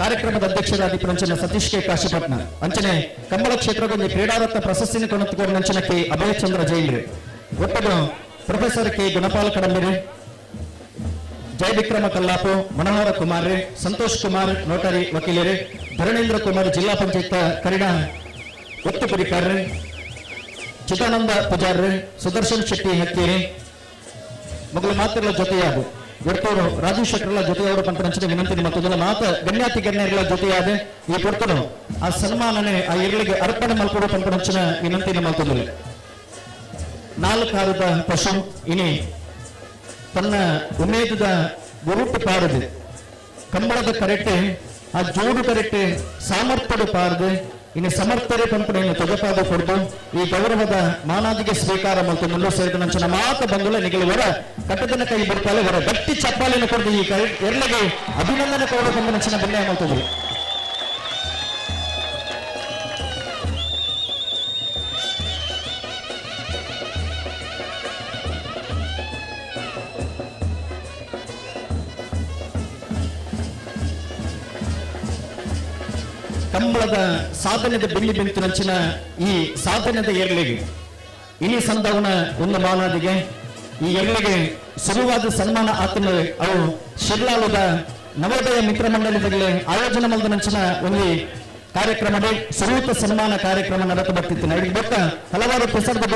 ಕಾರ್ಯಕ್ರಮದ ಅಧ್ಯಕ್ಷರಾಗಿ ಪಂಚನ ಸತೀಶ್ ಕೆ ಕಾಶಿಪಟ್ನ ಅಂಚನೆ ಕಂಬಳ ಕ್ಷೇತ್ರದಲ್ಲಿ ಕ್ರೀಡಾರತ್ನ ಪ್ರಶಸ್ತಿನ ಕೊನತ್ತುಕೋರು ನಂಚನ ಕೆ ಅಭಯಚಂದ್ರ ಜೈನ್ರಿ ಒಟ್ಟದು ಪ್ರೊಫೆಸರ್ ಕೆ ಗುಣಪಾಲ ಕಡಂಬಿರಿ ಜಯವಿಕ್ರಮ ಕಲ್ಲಾಪು ಮನೋಹರ ಕುಮಾರ್ ಸಂತೋಷ್ ಕುಮಾರ್ ನೋಟರಿ ವಕೀಲರೇ ಧರಣೇಂದ್ರ ಕುಮಾರ್ ಜಿಲ್ಲಾ ಪಂಚಾಯತ್ ಕರಿಣ ಒತ್ತು ಕುರಿಕಾರ್ರಿ ಚಿದಾನಂದ ಪೂಜಾರ್ರಿ ಸುದರ್ಶನ್ ಶೆಟ್ಟಿ ಹಕ್ಕೇರಿ ಮಗಳು ಮಾತಿರಲ ಜೊತೆಯಾದ ಒಟ್ಟೂರು ರಾಜು ಶೆಟ್ಟರ್ಲ ಜೊತೆಯವರು ಪಂಪನಂಚಿನ ವಿನಂತಿ ಮತ್ತೊಂದು ಮಾತು ಗಣ್ಯಾತಿ ಗಣ್ಯರ ಜೊತೆಯಾದ ಈ ಪೊರ್ತನು ಆ ಸನ್ಮಾನನೆ ಆ ಇರ್ಲಿಗೆ ಅರ್ಪಣೆ ಮಲ್ಕೊಡು ಪಂಪನಂಚಿನ ವಿನಂತಿನ ಮತ್ತೊಂದು ನಾಲ್ಕಾರದ ಪಶು ಇನಿ ತನ್ನ ಉಮೇದದ ಗುರುಟು ಪಾರದು ಕಂಬಳದ ಕರೆಕ್ಟೆ ಆ ಜೋಡು ಕರೆಕ್ಟೆ ಸಾಮರ್ಥ್ಯದ ಪಾರದು ಇನ್ನು ಸಮರ್ಥರೆ ಪಂಪನೆಯನ್ನು ತೊಗಪಾದ ಕೊಡ್ದು ಈ ಗೌರವದ ಮಾನಾದಿಗೆ ಸ್ವೀಕಾರ ಮತ್ತು ಮುಳ್ಳು ಸೇರಿದ ನಂಚಿನ ಮಾತು ಬಂದುಲ ನಿಗಲಿವರ ಕಟ್ಟದನ ಕೈ ಬಿಡ್ತಾಳೆ ವರ ಗಟ್ಟಿ ಚಪ್ಪಾಲಿನ ಕೊಡ್ದು ಈ ಎರಲಿಗೆ ಅಭಿನಂದನೆ ಕೊಡುವ ಬಂದ ನಂಚಿನ ಬೆಣ್ಣೆ ಮಾಡ್ತದೆ ಕಂಬಳದ ಸಾಧನೆದ ಬೆಳ್ಳಿ ಬೆಂತು ನಂಚಿನ ಈ ಸಾಧನೆದ ಎರಲಿಗೆ ಇನಿ ಸಂದವನ ಒಂದು ಮಾನಾದಿಗೆ ಈ ಎರಲಿಗೆ ಸುರುವಾದ ಸನ್ಮಾನ ಆತನ ಅವು ಶಿರ್ಲಾಲದ ನವೋದಯ ಮಿತ್ರ ಮಂಡಲದಲ್ಲಿ ಆಯೋಜನೆ ಮಾಡಿದ ನಂಚಿನ ಒಂದು ಕಾರ್ಯಕ್ರಮದ ಸುರೂತ ಸನ್ಮಾನ ಕಾರ್ಯಕ್ರಮ ನಡೆದು ಬರ್ತಿತ್ತು ಇದಕ್ಕೆ ಗೊತ್ತ ಹಲವಾರು ಪ್ರಸಾರದ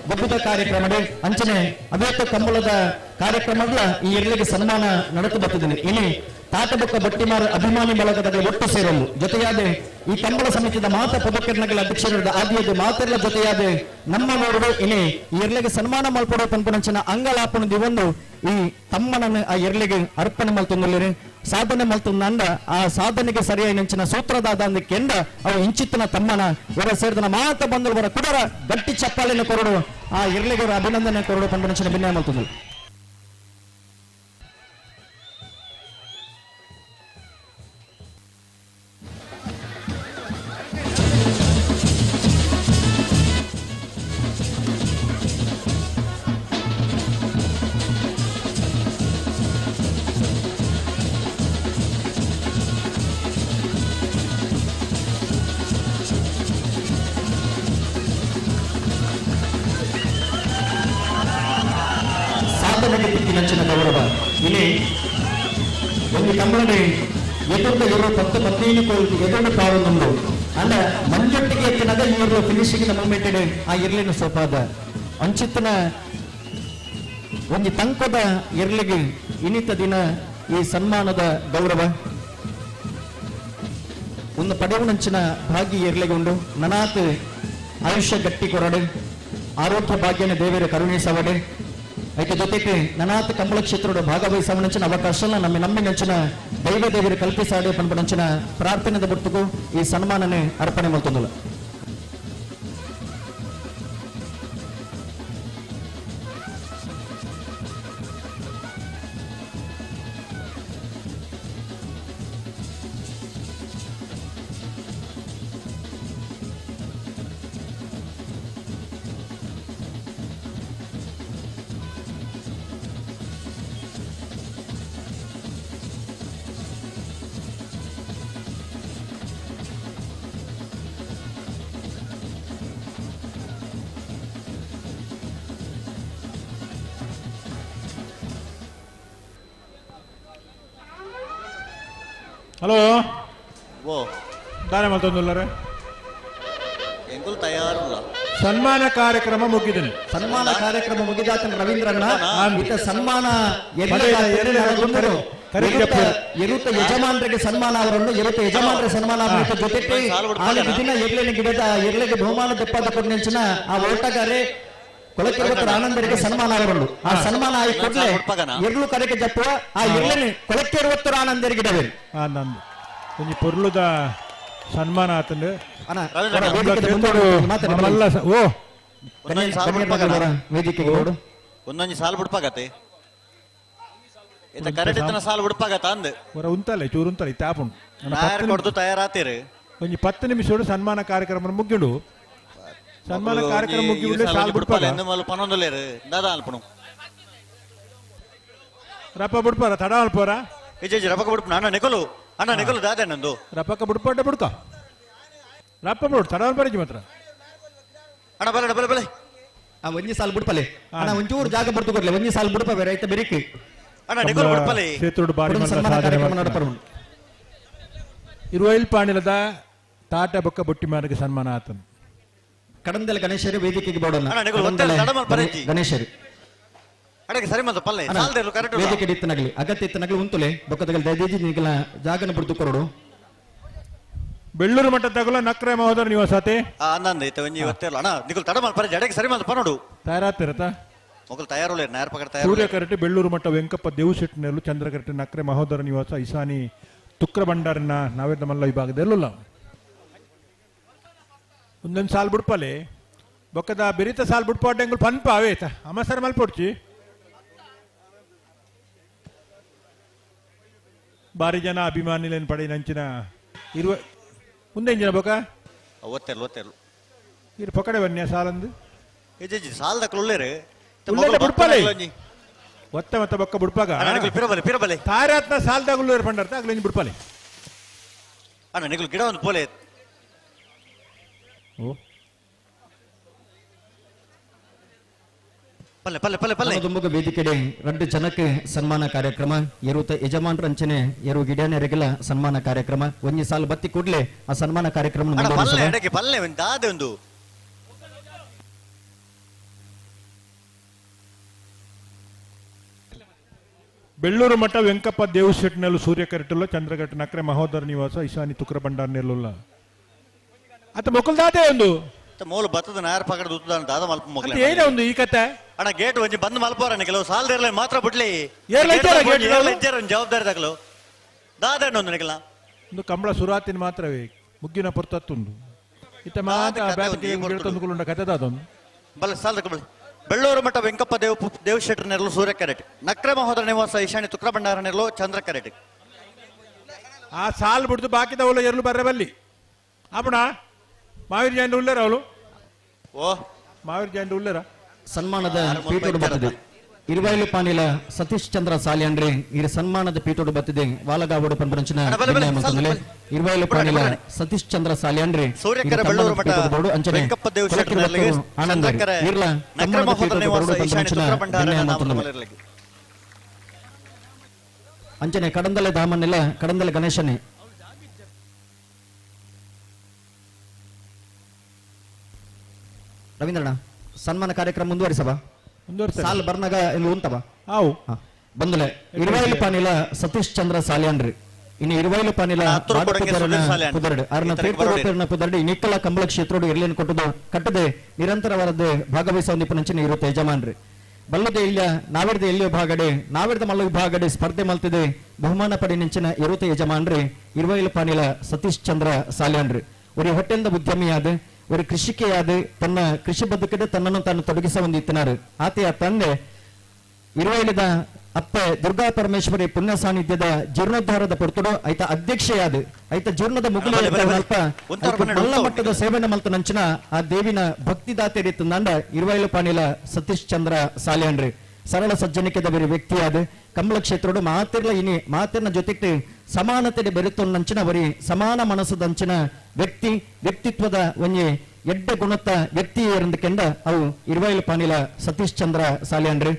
ಗೊಬ್ಬದ ಕಾರ್ಯಕ್ರಮದ ಅಂಚನೆ ಅಭ್ಯರ್ಥ ಕಂಬಳದ ಕಾರ್ಯಕ್ರಮಗಳ ಈ ಎರಲಿಗೆ ಸನ್ಮಾನ ನಡೆದು ಬರ್ತಿದ್ದೀನಿ ಇನಿ ತಾಟಬೊಕ್ಕ ಬಟ್ಟಿಮಾರ ಅಭಿಮಾನಿ ಬಳಗದ ಒಟ್ಟು ಸೇರಲು ಜೊತೆಯಾದೆ ಈ ಕಂಬಳ ಸಮಿತಿಯ ಮಾತ ಪದಕರ್ಣಗಳ ಅಧ್ಯಕ್ಷರಾದ ಆದಿಯದ ಮಾತೆಲ್ಲ ಜೊತೆಯಾದೆ ನಮ್ಮ ನೋಡುವ ಇನಿ ಈ ಎರಲಿಗೆ ಸನ್ಮಾನ ಮಲ್ಪಡೋ ಪಂಪನಂಚಿನ ಅಂಗಳಾಪನ ದಿವಂದು ಈ ತಮ್ಮನನ್ನು ಆ ಎರಲಿಗೆ ಅರ್ಪಣೆ ಮಲ್ತೊಂದಿಲ್ಲರಿ ಸಾಧನೆ ಮಲ್ತೊಂದಂಡ ಆ ಸಾಧನೆಗೆ ಸರಿಯಾಗಿ ನಂಚಿನ ಸೂತ್ರದಾದ ಕೆಂಡ ಅವು ಇಂಚಿತ್ತಿನ ತಮ್ಮನ ವರ ಸೇರಿದ ಮಾತ ಬಂದು ವರ ಕುಡರ ಗಟ್ಟಿ ಚಪ್ಪಾಳಿನ ಕೊರಡು ಆ ಎರಲಿಗೆ ಅಭಿನಂದನೆ ಕೊರಡು ಪಂಪನಂಚಿನ ಭಿನ್ನ ಮಲ್ತೊಂದು ನಂಚಿನ ಗೌರವ ಇಲ್ಲಿ ಒಂದು ಕಂಬಳನೆ ಎದುರು 10-15 ಎದುರು ಕಾವುಂಡು ಅಂಡ ಮಂಜೊಟ್ಟಿಗೆ ಎತ್ತಿನದ ಇವರು ಫಿನಿಶಿಂಗ್ ಮೂಮೆಂಟೆಡ್ ಆ ಇರ್ಲಿನ ಸೋಪಾದ ಅಂಚಿತ್ತಿನ ಒಂದು ತಂಕದ ಇರ್ಲಿಗೆ ಇನಿತ ದಿನ ಈ ಸನ್ಮಾನದ ಗೌರವ ಒಂದು ಪಡೆಯುವಂಚಿನ ಭಾಗಿ ಇರ್ಲಿಗೆ ಉಂಡು ನನಾತ್ ಆಯುಷ್ಯ ಗಟ್ಟಿ ಕೊರಡೆ ಆರೋಗ್ಯ ಭಾಗ್ಯನ ದೇವರ ಕರುಣಿಸವಡೆ ಅದಕ್ಕೆ ಜೊತೆಗೆ ನನಾತ್ ಕಂಬಳ ಕ್ಷೇತ್ರದ ಭಾಗವಹಿಸುವಂಚಿನ ಅವಕಾಶ ನಮ್ಮ ನಂಚಿನ ದೈವ ದೇವರ ಕಲ್ಪಿಸಾಡೆ ಪಂಪನಂಚಿನ ಪ್ರಾರ್ಥನೆದ ಬುಟ್ಟುಗೂ ಈ ಸನ್ಮಾನನೆ ಅರ್ಪಣೆ ಮಾಡ್ತಂದಲ್ಲ ಹಲೋ ಓ ದಾನ ಮತ್ತೊಂದುಲ್ಲರೆ ಎಂಕುಲ್ ತಯಾರಿಲ್ಲ ಸನ್ಮಾನ ಕಾರ್ಯಕ್ರಮ ಮುಗಿದಿದೆ. ಸನ್ಮಾನ ಕಾರ್ಯಕ್ರಮ ಮುಗಿದಾತ ರವೀಂದ್ರಣ್ಣ ಇತ ಸನ್ಮಾನ ಇರುತ್ತ ಯಜಮಾನರಿಗೆ ಸನ್ಮಾನ ಅವರನ್ನು ಇರುತ್ತ ಯಜಮಾನರ ಸನ್ಮಾನ ಜೊತೆಗೆ ದಿನ ಎರ್ಲಿನ ಗಿಡದ ಎರ್ಲಿಗೆ ಬಹುಮಾನ ದೆಪ್ಪದ ಕೊಟ್ಟಿನ ಆ ಓಟಗಾರೆ ಕೊಳಕೆರುವತ್ತರ ಆನಂದರಿಗೆ ಸನ್ಮಾನ ಅವರನ್ನು ಆ ಸನ್ಮಾನ ಆಗಿ ಕೊಡ್ಲೆ ಎರ್ಲು ಕರೆಗೆ ಜಪ್ಪುವ ಆ ಎರ್ಲಿನ ಕೊಳಕೆರುವತ್ತರ ಆನಂದರಿಗೆ ಗಿಡವೇ ನಂದು ಒಂಜಿ ಪೊರ್ಲುದ ಸನ್ಮಾನ ಆತಂದು ವೇದಿಕೆಗೆ ಒಂದೊಂದು ಸಾಲು ಬಿಡ್ಪಾಗತ್ತೆ ಕರೆಕ್ಟ್ ಇತ್ತನ ಸಾಲು ಬಿಡ್ಪಾಗತ್ತ ಅಂದ್ ಉಂತಲ್ಲ ಚೂರು ಉಂತಲ್ಲ ತಾಪುಂಡು ಕೊಡ್ದು ತಯಾರಾತೀರಿ ಒಂಜಿ 10 ನಿಮಿಷ ಸನ್ಮಾನ ಕಾರ್ಯಕ್ರಮ ಮುಗಿಡು ಸನ್ಮಾನ ಕಾರ್ಯಕ್ರಮ ಮುಗಿಬಿಡ್ಲೆ ಸಾಲು ಬಿಡ್ಪಾಗ ಪನೊಂದುಲೇರು ದಾದಾ ಅಲ್ಪನು ರಪ್ಪ ಬಿಡ್ಪಾರ ತಡ ಅಲ್ಪೋರ ಇಜಿ ರಪಕ ಬಿಡ್ಪ ಅಣ್ಣ ನಿಕಲು ದಾದೆ ನಂದು ರಪಕ ಬಿಡ್ಪಾಡ ಬಿಡ್ಕ ರಪ್ಪ ಬಿಡು ತಡ ಅಲ್ಪರಿಜಿ ಮಾತ್ರ ಅಣ್ಣ ಬಲೆ ಬಲೆ ಒಂಜಿ ಸಾಲು ಬಿಡ್ಪಲೆ ಅಣ್ಣ ಒಂಚೂರು ಜಾಗ ಬರ್ತು ಕೊಡ್ಲೆ ಒಂಜಿ ಸಾಲು ಬಿಡ್ಪ ಬೇರೆ ಐತ ಬೆರಿಕೆ ಅಣ್ಣ ನಿಕಲು ಬಿಡ್ಪಲೆ ಸೇತುಡು ಬಾರಿ ಇರುವೈಲ್ ಪಾಣಿಲದ ತಾಟ ಬೊಕ್ಕ ಬೊಟ್ಟಿ ಮಾರಿಗೆ ಸನ್ಮಾನ ಆತನು ಕಡಂದಲ ಗಣೇಶರು ವೇದಿಕೆಗೆ ಬೋಡೋಣ ಗಣೇಶರು ಸರಿ ಮತ್ತೆ ಪಲ್ಲೆ ವೇದಿಕೆ ಇತ್ತನಗಲಿ ಅಗತ್ಯ ಇತ್ತನಗಲಿ ಉಂತುಲೆ ಬೊಕ್ಕದಗಲಿ ದಯದೀಜಿ ನಿಗಲ ಜಾಗನ ಬಿಡ್ತು ಕೊರಡು ಬೆಳ್ಳೂರು ಮಠ ತಗಲ ನಕ್ರೆ ಮಹೋದರ ನಿವಾಸತೆ ಅನ್ನಂದ ಐತೆ ಒಂಜಿ ಇವತ್ತೆಲ್ಲ ಅಣ್ಣ ನಿಕಲ್ ತಡ ಮಾಡಿ ಜಡೆಗೆ ಸರಿ ಮತ್ತೆ ಪನೋಡು ತಯಾರಾತಿರತ ಮೊಗಲ್ ತಯಾರುಲೇ ನೇರ ಪಕಡ ತಯಾರು ಸೂರ್ಯ ಕರಟಿ ಬೆಳ್ಳೂರು ಮಠ ವೆಂಕಪ್ಪ ದೇವಶೆಟ್ಟಿನಲ್ಲೂ ಚಂದ್ರ ಕರಟಿ ನಕ್ರೆ ಮಹೋದರ ನಿವಾಸ ಇಸಾನಿ ತುಕ್ರ ಭಂಡಾರಿನ ನಾವೇದ ಮಲ್ಲ ವಿಭಾಗದಲ್ಲ ಒಂದೊಂದು ಸಾಲ್ ಬಿಡ್ಪಲೆ ಬೊಕ್ಕದ ಬೆರಿತ ಸಾಲ್ ಬಿಡ್ಪಾಡ್ಡೆಂಗಳು ಪನ್ಪ ಅವೇತ ಅಮಸರ ಮಲ್ಪೊಡ್ಚಿ ಬಾರಿ ಜನ ಅಭಿಮಾನಿಲೇನು ಪಡೆ ನಂಚಿನ ಇರುವ ಮುಂದೆ ಜನ ಬೊಕ ಒತ್ತೆರ್ಲು ಇರು ಪಕಡೆ ಬನ್ನಿ ಸಾಲಂದು ಇಜಿ ಸಾಲ್ದ ಕ್ಲೊಲ್ಲೇರು ಬಿಡ್ಪಲೆ ಒತ್ತ ಮತ್ತೆ ಬೊಕ್ಕ ಬಿಡ್ಪಾಗ ಪಿರಬಲೆ ತಾರಾತ್ನ ಸಾಲ್ದಾಗುಲ್ಲೇರು ಪಂಡರ್ತ ಆಗ್ಲಿ ಬಿಡ್ಪಲೆ ಅಣ್ಣ ನಿಕಲ್ ಗಿಡ ಒಂದು ಪೋಲೆ ದುಂಬಗ ವೇದಿಕೆಡೆ ರಡ್ಡು ಜನಕ್ಕೆ ಸನ್ಮಾನ ಕಾರ್ಯಕ್ರಮ ಎರುತ ಯಜಮಾನ್ರ ಅಂಚನೆ ಎರು ಗಿಡನೆರೆಗೆಲ ಸನ್ಮಾನ ಕಾರ್ಯಕ್ರಮ ಒಂಜಿ ಸಾಲು ಬತ್ತಿ ಕೂಡ್ಲೆ ಆ ಸನ್ಮಾನ ಕಾರ್ಯಕ್ರಮ ಬೆಳ್ಳೂರು ಮಠ ವೆಂಕಪ್ಪ ದೇವಶೆಟ್ಟಿನಲ್ಲೂ ಸೂರ್ಯ ಕರಟಲ್ಲ ಚಂದ್ರಘಟ್ಟ ನಕ್ರೆ ಮಹೋದರ ನಿವಾಸ ಇಶಾನಿ ತುಕ್ರ ಭಂಡಾರ ನೆಲ್ಲುಲ್ಲ ಅತ್ತ ಮೊಕಲ್ ದಾದೆ ಒಂದು ಮೂಲ ಬತ್ತದ ನೇರ ಪಕಡ ದೂತದ ದಾದ ಮಲ್ಪ ಮೊಗಲ ಏನೇ ಒಂದು ಈ ಕತೆ ಅಣ್ಣ ಗೇಟ್ ಒಂಜಿ ಬಂದ್ ಮಲ್ಪೋರಣ್ಣ ಕೆಲವು ಸಾಲದಿರ್ಲಿ ಮಾತ್ರ ಬಿಡ್ಲಿ ಜವಾಬ್ದಾರಿ ತಗಲು ದಾದ ಒಂದು ನಿಕಲ ಒಂದು ಕಂಬಳ ಸುರಾತಿನ ಮಾತ್ರವೇ ಮುಗ್ಗಿನ ಪೊರ್ತತ್ತುಂಡು ಇತ್ತ ಮಾತ್ರ ಕತೆ ದಾದೊಂದು ಬಲ್ಲ ಸಾಲ ತಗೊಳ್ಳಿ ಬೆಳ್ಳೂರು ಮಠ ವೆಂಕಪ್ಪ ದೇವಶೆಟ್ಟರ್ ನೆರಳು ಸೂರ್ಯ ಕರೆಟ್ ನಕ್ರೆ ಮಹೋದರ ನಿವಾಸ ಈಶಾನ್ಯ ತುಕ್ರ ಭಂಡಾರ ನೆರಳು ಚಂದ್ರ ಕರೆಟ್ ಆ ಸಾಲ್ ಬಿಡ್ದು ಬಾಕಿದವಲ್ಲ ಎರಲು ಬರ್ರೆ ಬಲ್ಲಿ ಆಪಣ ಮಾವೀರ್ ಜೈನ್ ಉಳ್ಳೇರ ಅವಳು ಮಾವೀರ್ ಜೈನ್ ಉಳ್ಳೇರ ಸನ್ಮಾನದ ಪೀಠೋಡು ಬರ್ತದೆ ಇರುವೈಲು ಪಾನಿಲ ಸತೀಶ್ ಚಂದ್ರ ಸಾಲಿಯಂಡ್ರೆ ಇರ ಸನ್ಮಾನದ ಪೀಠೋಡು ಬರ್ತದೆ ವಾಲಗಾವಡು ಪಂಪರಂಚಿನ ಇರುವೈಲು ಪಾನಿಲ ಸತೀಶ್ ಚಂದ್ರ ಸಾಲಿಯಂಡ್ರೆ ಅಂಚನೆ ಆನಂದ ಇರ್ಲ ಅಂಚನೆ ಕಡಂದಲೆ ಧಾಮನ್ನೆಲ್ಲ ಕಡಂದಲೆ ಗಣೇಶನೇ ರವೀಂದ್ರಣ್ಣ ಸನ್ಮಾನ ಕಾರ್ಯಕ್ರಮ ಮುಂದುವರಿಸಬಾ ಸಾಲ್ ಬರ್ನಾಗ ಇಲ್ಲಿ ಉಂಟಬಾ ಬಂದಲೆ ಇರುವೈಲು ಪಾನಿಲ ಸತೀಶ್ ಚಂದ್ರ ಸಾಲಿಯಂಡ್ರಿ ಇನ್ನು ಇರುವೈಲು ಪಾನಿಲ ಕುದರಡು ಅರ್ನ ಪೇರ್ನ ಕುದರಡು ನಿಕ್ಕಲ ಕಂಬಳ ಕ್ಷೇತ್ರೋಡು ಇರ್ಲೇನು ಕೊಟ್ಟದು ಕಟ್ಟದೆ ನಿರಂತರವಾದ ಭಾಗವಹಿಸುವ ನಿಪುಣಂಚಿನ ಇರುತ್ತೆ ಯಜಮಾನ್ರಿ ಬಲ್ಲದೆ ಇಲ್ಲ ನಾವಿಡ್ದ ಎಲ್ಲಿಯೋ ಭಾಗಡೆ ನಾವಿಡ್ದ ಮಲ್ಲ ವಿಭಾಗಡೆ ಸ್ಪರ್ಧೆ ಮಲ್ತಿದೆ ಬಹುಮಾನ ಪಡಿ ನಿಂಚಿನ ಇರುತ್ತೆ ಯಜಮಾನ್ರಿ ಇರುವೈಲು ಪಾನಿಲ ಸತೀಶ್ ಚಂದ್ರ ಸಾಲಿಯಂಡ್ರಿ ஒரு ஹோட்டல்ದ ಉದ್ಯಮಿಯಾದ ஒரு ಕೃಷಿಕೆಯಾದ ತನ್ನ ಕೃಷಿ ಬದುಕಡೆ ತನ್ನನ್ನು ತಾನು ತೊಡಗಿಸ ಹೊಂದಿತ್ತಿನಾರು ಆತೆಯ ತಂದೆ ಇರುವೈಲದ ಅಪ್ಪ ದುರ್ಗಾ ಪರಮೇಶ್ವರಿ ಪುಣ್ಯ ಸಾನ್ನಿಧ್ಯದ ಜೀರ್ಣೋದ್ಧಾರದ ಪೊರ್ತುಡು ಐತ ಅಧ್ಯಕ್ಷೆಯಾದ ಐತ ಜೀರ್ಣದ ಮುಗುಲು ಮಲ್ಲ ಮಟ್ಟದ ಸೇವನೆ ಮಲ್ತ ನಂಚಿನ ಆ ದೇವಿನ ಭಕ್ತಿದಾತೆರಿತ್ತು ನಂಡ ಇರುವೈಲು ಪಾನಿಲ ಸತೀಶ್ ಚಂದ್ರ ಸಾಲಿಯಂಡ್ರಿ ಸರಳ ಸಜ್ಜನಿಕೆದ ಬೇರೆ ವ್ಯಕ್ತಿಯಾದ ಕಂಬಳ ಕ್ಷೇತ್ರೋಡು ಮಾತಿರ್ಲ ಇನಿ ಮಾತಿನ ಜೊತೆಗೆ ಸಮಾನತೆ ಬೆರೆತೊಂದಂಚಿನ ಬರೀ ಸಮಾನ ಮನಸ್ಸದಂಚಿನ ವ್ಯಕ್ತಿತ್ವದ ಒಂಜಿ ಎಡ್ಡ ಗುಣತ ವ್ಯಕ್ತಿ ಇರಂದುಕೆಂಡ ಅವು ಇರುವೈಲು ಪಾನಿಲ ಸತೀಶ್ ಚಂದ್ರ ಸಾಲಿಯಂಡ್ರಿ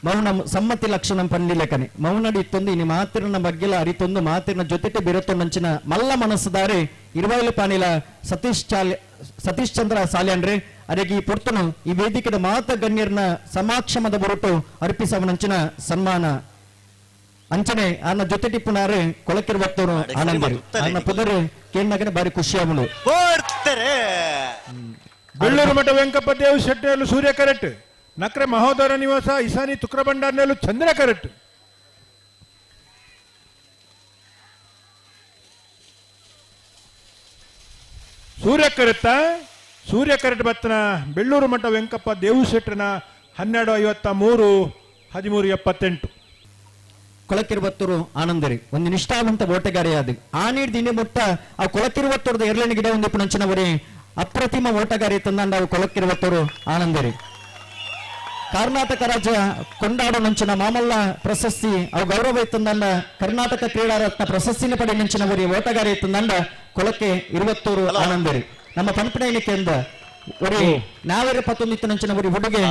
ಮೌನ ಸಮ್ಮತಿ ಲಕ್ಷಣ ಪಂಡಿಲೆಕನೆ ಮೌನಡಿ ಇತ್ತೊಂದು ಇನಿ ಮಾತಿರನ ಬಗ್ಗೆಲ ಅರಿತೊಂದು ಮಾತಿರನ ಜೊತೆಟೆ ಬಿರತೊಂದಂಚಿನ ಮಲ್ಲ ಮನಸ್ಸುದಾರೆ ಇರುವೈಲು ಪಾಣಿಲ ಸತೀಶ್ ಚಂದ್ರ ಸಾಲ್ಯಾನ್ರೆ ಅರೆಗೆ ಈ ಪೊರ್ತನು ಈ ವೇದಿಕೆದ ಮಾತ ಗಣ್ಯರನ ಸಮಾಕ್ಷಮದ ಹೊರಟು ಅರ್ಪಿಸವನಂಚಿನ ಸನ್ಮಾನ ಅಂಚನೆ ಆನ ಜೊತೆಟಿ ಪುನಾರೆ ಕೊಳಕಿರುವತ್ತವರು ಆನಂದರು ಆನ ಪುದರು ಕೇಳ್ನಾಗನೆ ಬಾರಿ ಖುಷಿ ಅವನು ಬೆಳ್ಳೂರು ಮಠ ವೆಂಕಪ್ಪ ದೇವ್ ಶೆಟ್ಟಿಯಲ್ಲೂ ಸೂರ್ಯ ಕರೆಟ್ ನಕ್ರೆ ಮಹೋದರ ನಿವಾಸ ಇಸಾನಿ ತುಕ್ರ ಭಂಡಾರ್ನಲ್ಲೂ ಚಂದ್ರ ಕರೆಟ್ ಸೂರ್ಯ ಕರೆಟ್ ಬತ್ತನ ಬೆಳ್ಳೂರು ಮಠ ವೆಂಕಪ್ಪ ದೇವು ಶೆಟ್ಟನ 12:53 13:78 ಕೊಳಕಿರುವತ್ತೂರು ಆನಂದರಿ ಒಂದು ನಿಷ್ಠಾವಂತ ಓಟಗಾರಿಯಾದ ಆ ನೀಡಿದ ಮೊಟ್ಟ ಆ ಕೊಳಕಿರುವತ್ತೂರದ ಎರಡನೇ ಗಿಡ ಒಂದು ಪುಣಂಚನವರೇ ಅಪ್ರತಿಮ ಓಟಗಾರಿ ತಂದಂಡ ಅವು ಕೊಳಕಿರುವತ್ತೂರು ಆನಂದರಿ ಕರ್ನಾಟಕ ರಾಜ್ಯ ಕೊಂಡಾಡು ನಂಚಿನ ಮಾಮಲ್ಲ ಪ್ರಶಸ್ತಿ ಅವು ಗೌರವ ತಂದಂಡ ಕರ್ನಾಟಕ ಕ್ರೀಡಾ ರತ್ನ ಪ್ರಶಸ್ತಿನ ಪಡೆ ನಂಚಿನವರಿ ಓಟಗಾರಿ ತಂದಂಡ ಕೊಳಕ್ಕೆ ಇರುವತ್ತೂರು ಆನಂದರಿ ನಮ್ಮ ಪಂಪಣೆಯಿಂದ ಒರಿ ನಾವೇರ 11 ನಂಚಿನವರಿ ಹುಡುಗೆ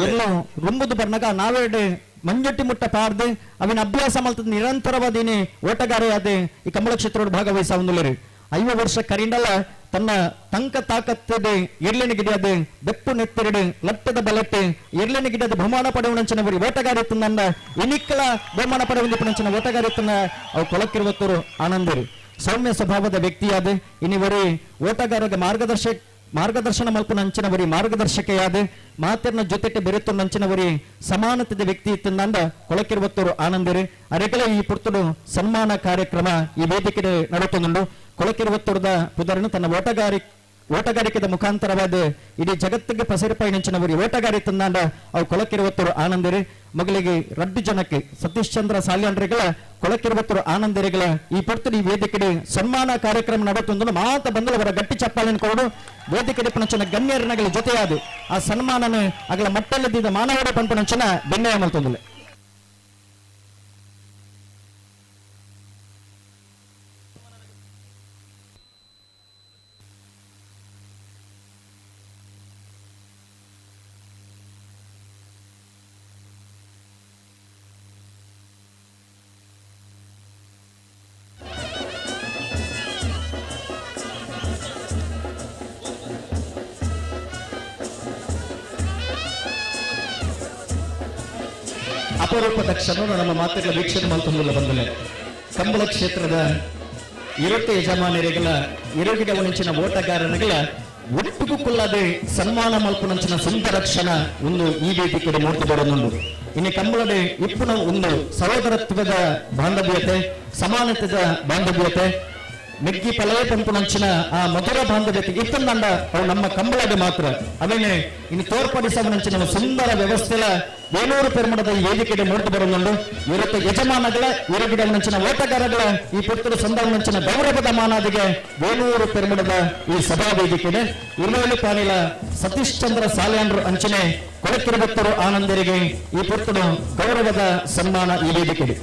ಎಲ್ಲ ರುಂಬುದು ಬರ್ನಾಗ ನಾವೇಡೆ ಮಂಜೊಟ್ಟಿ ಮುಟ್ಟ ಪಾರ್ದು ಅವಿನ ಅಭ್ಯಾಸ ಮಲ್ತದ ನಿರಂತರವಾದಿನಿ ಓಟಗಾರಿಯಾದೆ ಈ ಕಂಬಳ ಕ್ಷೇತ್ರದ ಭಾಗವಹಿಸವಲ್ಲರಿ 5 ವರ್ಷ ಕರಿಂಡಲ್ಲ ತನ್ನ ತಂಕ ತಾಕತ್ತದೆ ಎರ್ಲೆನ ಗಿಡದ ಬೆಪ್ಪು ನೆತ್ತೆರಡು ಲಟ್ಟದ ಬಲಟ್ಟೆ ಎರ್ಲೆನ ಗಿಡದ ಬಹುಮಾನ ಪಡೆಯುವಂಚನವರಿ ಓಟಗಾರಿ ತಂದಂಡ ಇನಿಕ್ಕಲ ಬಹುಮಾನ ಪಡೆಯುವಂಚನ ಓಟಗಾರಿ ತನ್ನ ಅವು ಕೊಳಕಿರುವತ್ತರು ಆನಂದರಿ ಸೌಮ್ಯ ಸ್ವಭಾವದ ವ್ಯಕ್ತಿಯಾದ ಇನ್ನಿವರಿ ಓಟಗಾರರಿಗೆ ಮಾರ್ಗದರ್ಶನ ಮಲ್ಪನ ಅಂಚಿನವರಿ ಮಾರ್ಗದರ್ಶಕೆಯಾದ ಮಾತಿನ ಜೊತೆಗೆ ಬೆರೆತು ನಂಚಿನವರಿ ಸಮಾನತೆದ ವ್ಯಕ್ತಿ ಇತ್ತಂದ ಕೊಳಕಿರುವತ್ತರು ಆನಂದರಿ ಅರೆಗಳ ಈ ಪುರ್ತುಡು ಸನ್ಮಾನ ಕಾರ್ಯಕ್ರಮ ಈ ವೇದಿಕೆ ನಡೆಯುತ್ತುಂಡು ಕೊಳಕಿರುವತ್ತುರದ ಪುದರನು ತನ್ನ ಓಟಗಾರಿಕೆದ ಮುಖಾಂತರವಾದ ಇಡೀ ಜಗತ್ತಿಗೆ ಪಸರಿಪಯಣಿಂಚಿನವರಿ ಓಟಗಾರಿ ತಂದಾಂಡ ಅವು ಕೊಳಕಿರುವತ್ತರು ಆನಂದರಿ ಮಗಳಿಗೆ ರಡ್ಡು ಜನಕ್ಕೆ ಸತೀಶ್ ಚಂದ್ರ ಸಾಲ್ಯಾನ್ರಿಗಳ ಕೊಳಕಿರುವತ್ತರು ಆನಂದರಿಗಳ ಈ ಪುರ್ತುಡು ಈ ವೇದಿಕೆ ಸನ್ಮಾನ ಕಾರ್ಯಕ್ರಮ ನಡೆಯುತ್ತೊಂದು ಮಾತ ಬಂದವರ ಗಟ್ಟಿ ಚಪ್ಪಾಳಿನ ಕೊಡು ವೇದಿಕೆ ಪಣಚನ ಗಣ್ಯರನಗಳ ಜೊತೆಯಾದ ಆ ಸನ್ಮಾನನ ಅಗಲ ಮಟ್ಟಲ್ಲದಿದ್ದ ಮಾನವರ ಪಂಪಣಚನ ಬೆನ್ನೆಯ ಮಲ್ತೊಂದುಲೆ ಅಪರೂಪದ ಕ್ಷಣವನ್ನು ನಮ್ಮ ಮಾತುಗಳ ವೀಕ್ಷಣೆ ಮಾಡ್ಕೊಂಡು ಬಂದಲೆ ಕಂಬಳ ಕ್ಷೇತ್ರದ ಇರತ್ತೆ ಯಜಮಾನರಿಗಳ ಇರೋಗಿಡ ಉಣಿಂಚಿನ ಓಟಗಾರನಿಗಳ ಒಟ್ಟುಕೊಳ್ಳದೆ ಸನ್ಮಾನ ಮಲ್ಪುನಂಚಿನ ಸುಂದರ ಕ್ಷಣ ಒಂದು ಈ ವೇದಿಕೆ ಮೂರ್ತಿ ಬರೋದುಂಡು ಇನ್ನು ಕಂಬಳದೆ ಇಪ್ಪುನ ಒಂದು ಸಹೋದರತ್ವದ ಬಾಂಧವ್ಯತೆ ಸಮಾನತೆದ ಬಾಂಧವ್ಯತೆ ಮೆಗ್ಗಿ ಪಲಯ ಪಂಪುನಂಚಿನ ಆ ಮಧುರ ಬಾಂಧವ್ಯತೆ ಇತ್ತಂದಂಡ ಅವು ನಮ್ಮ ಕಂಬಳದ ಮಾತ್ರ ಅವೇನೆ ಇನ್ನು ತೋರ್ಪಡಿಸುವಂಚಿನ ಸುಂದರ ವ್ಯವಸ್ಥೆಲ ಬೇಲೂರು ಪೆರ್ಮಡದ ಈ ವೇದಿಕೆಗೆ ಮೂರ್ತಿ ಬರೋದುಂಡು ಇವತ್ತು ಯಜಮಾನಗಳ ಇರಗಿಡ ನಂಚಿನ ಓಟಗಾರಗಳ ಈ ಪುತ್ತೂರು ಸಂಧಾನಂಚಿನ ಗೌರವದ ಮಾನಾದಿಗೆ ಬೇಲೂರು ಪೆರ್ಮಡದ ಈ ಸಭಾ ವೇದಿಕೆಗೆ ಇರುವಳ್ಳಿ ಪಾನಿಲ ಸತೀಶ್ ಚಂದ್ರ ಸಾಲ್ಯಾನ್ರು ಅಂಚನೆ ಕೊಳಕಿರುವತ್ತರು ಆನಂದರಿಗೆ ಈ ಪುತ್ತೂರು ಗೌರವದ ಸನ್ಮಾನ ಈ ವೇದಿಕೆಗೆ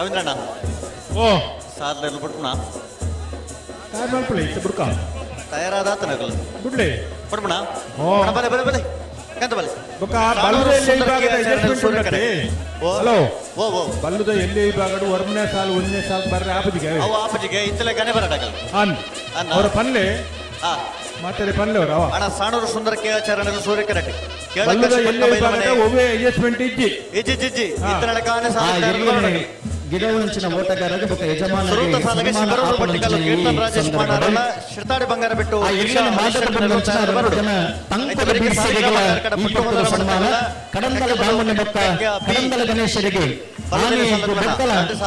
ರವೀಂದ್ರಣ್ಣ ಓ ಸಾರ್ಲೆಲ್ಲ ಬಿಡ್ಪುಣ ಬುಡ್ಕ ತಯಾರಾದಾತ ನಗಲು ಬಿಡ್ಲಿ ಬಿಡ್ಪುಣ ಓ ಬಲೆ ಬಲೆ ಬಲೆ ಕಂತ ಬಲೆ ಬುಕ್ಕ ಬಲ್ಲುದ ಎಲ್ಲಿ ವಿಭಾಗದ ಅಡ್ಜಸ್ಟ್ಮೆಂಟ್ ಉಂಟೆ ಹಲೋ ಓ ಓ ಬಲ್ಲುದ ಎಲ್ಲಿ ವಿಭಾಗದ ವರ್ಮನೆ ಸಾಲು ಒಂದನೇ ಸಾಲು ಬರ್ರೆ ಆಪಜಿಗೆ ಅವು ಆಪಜಿಗೆ ಇತ್ತಲೆ ಗನೆ ಬರಡಕಲ್ ಅವರ ಪನ್ಲೆ ಮಾತಾಡಿ ಪನ್ಲೆ ಅವರು ಅಣ್ಣ ಸಾಣೂರು ಸುಂದರ ಕೇಳಾಚಾರ್ಯ ಸೂರ್ಯ ಕರೆಕ್ಟ್ ಬಲ್ಲುದ ಎಲ್ಲಿ ವಿಭಾಗದ ಒಬ್ಬೇ ಅಡ್ಜಸ್ಟ್ಮೆಂಟ್ ಇಜ್ಜಿ ಇಜ್ಜಿ ಇತ್ತಲೆ ಕಾನೆ ಸಾಲ ಗಿಡವಂಚಿನ ಓಟಗಾರರಿಗೆ ಬೊಕ್ಕ ಯಜಮಾನರಿಗೆ ಕೀರ್ತನ್ ರಾಜೇಶ್ ಮಾಣಾರಲ್ಲ ಶಿರ್ತಾಡಿ ಬಂಗಾರ ಬಿಟ್ಟು ಸನ್ಮಾನ ಕಡಂದಲ ದಾಮಣ್ಣ ಬೊಕ್ಕ ಕಡಂದಲ ಗಣೇಶರಿಗೆ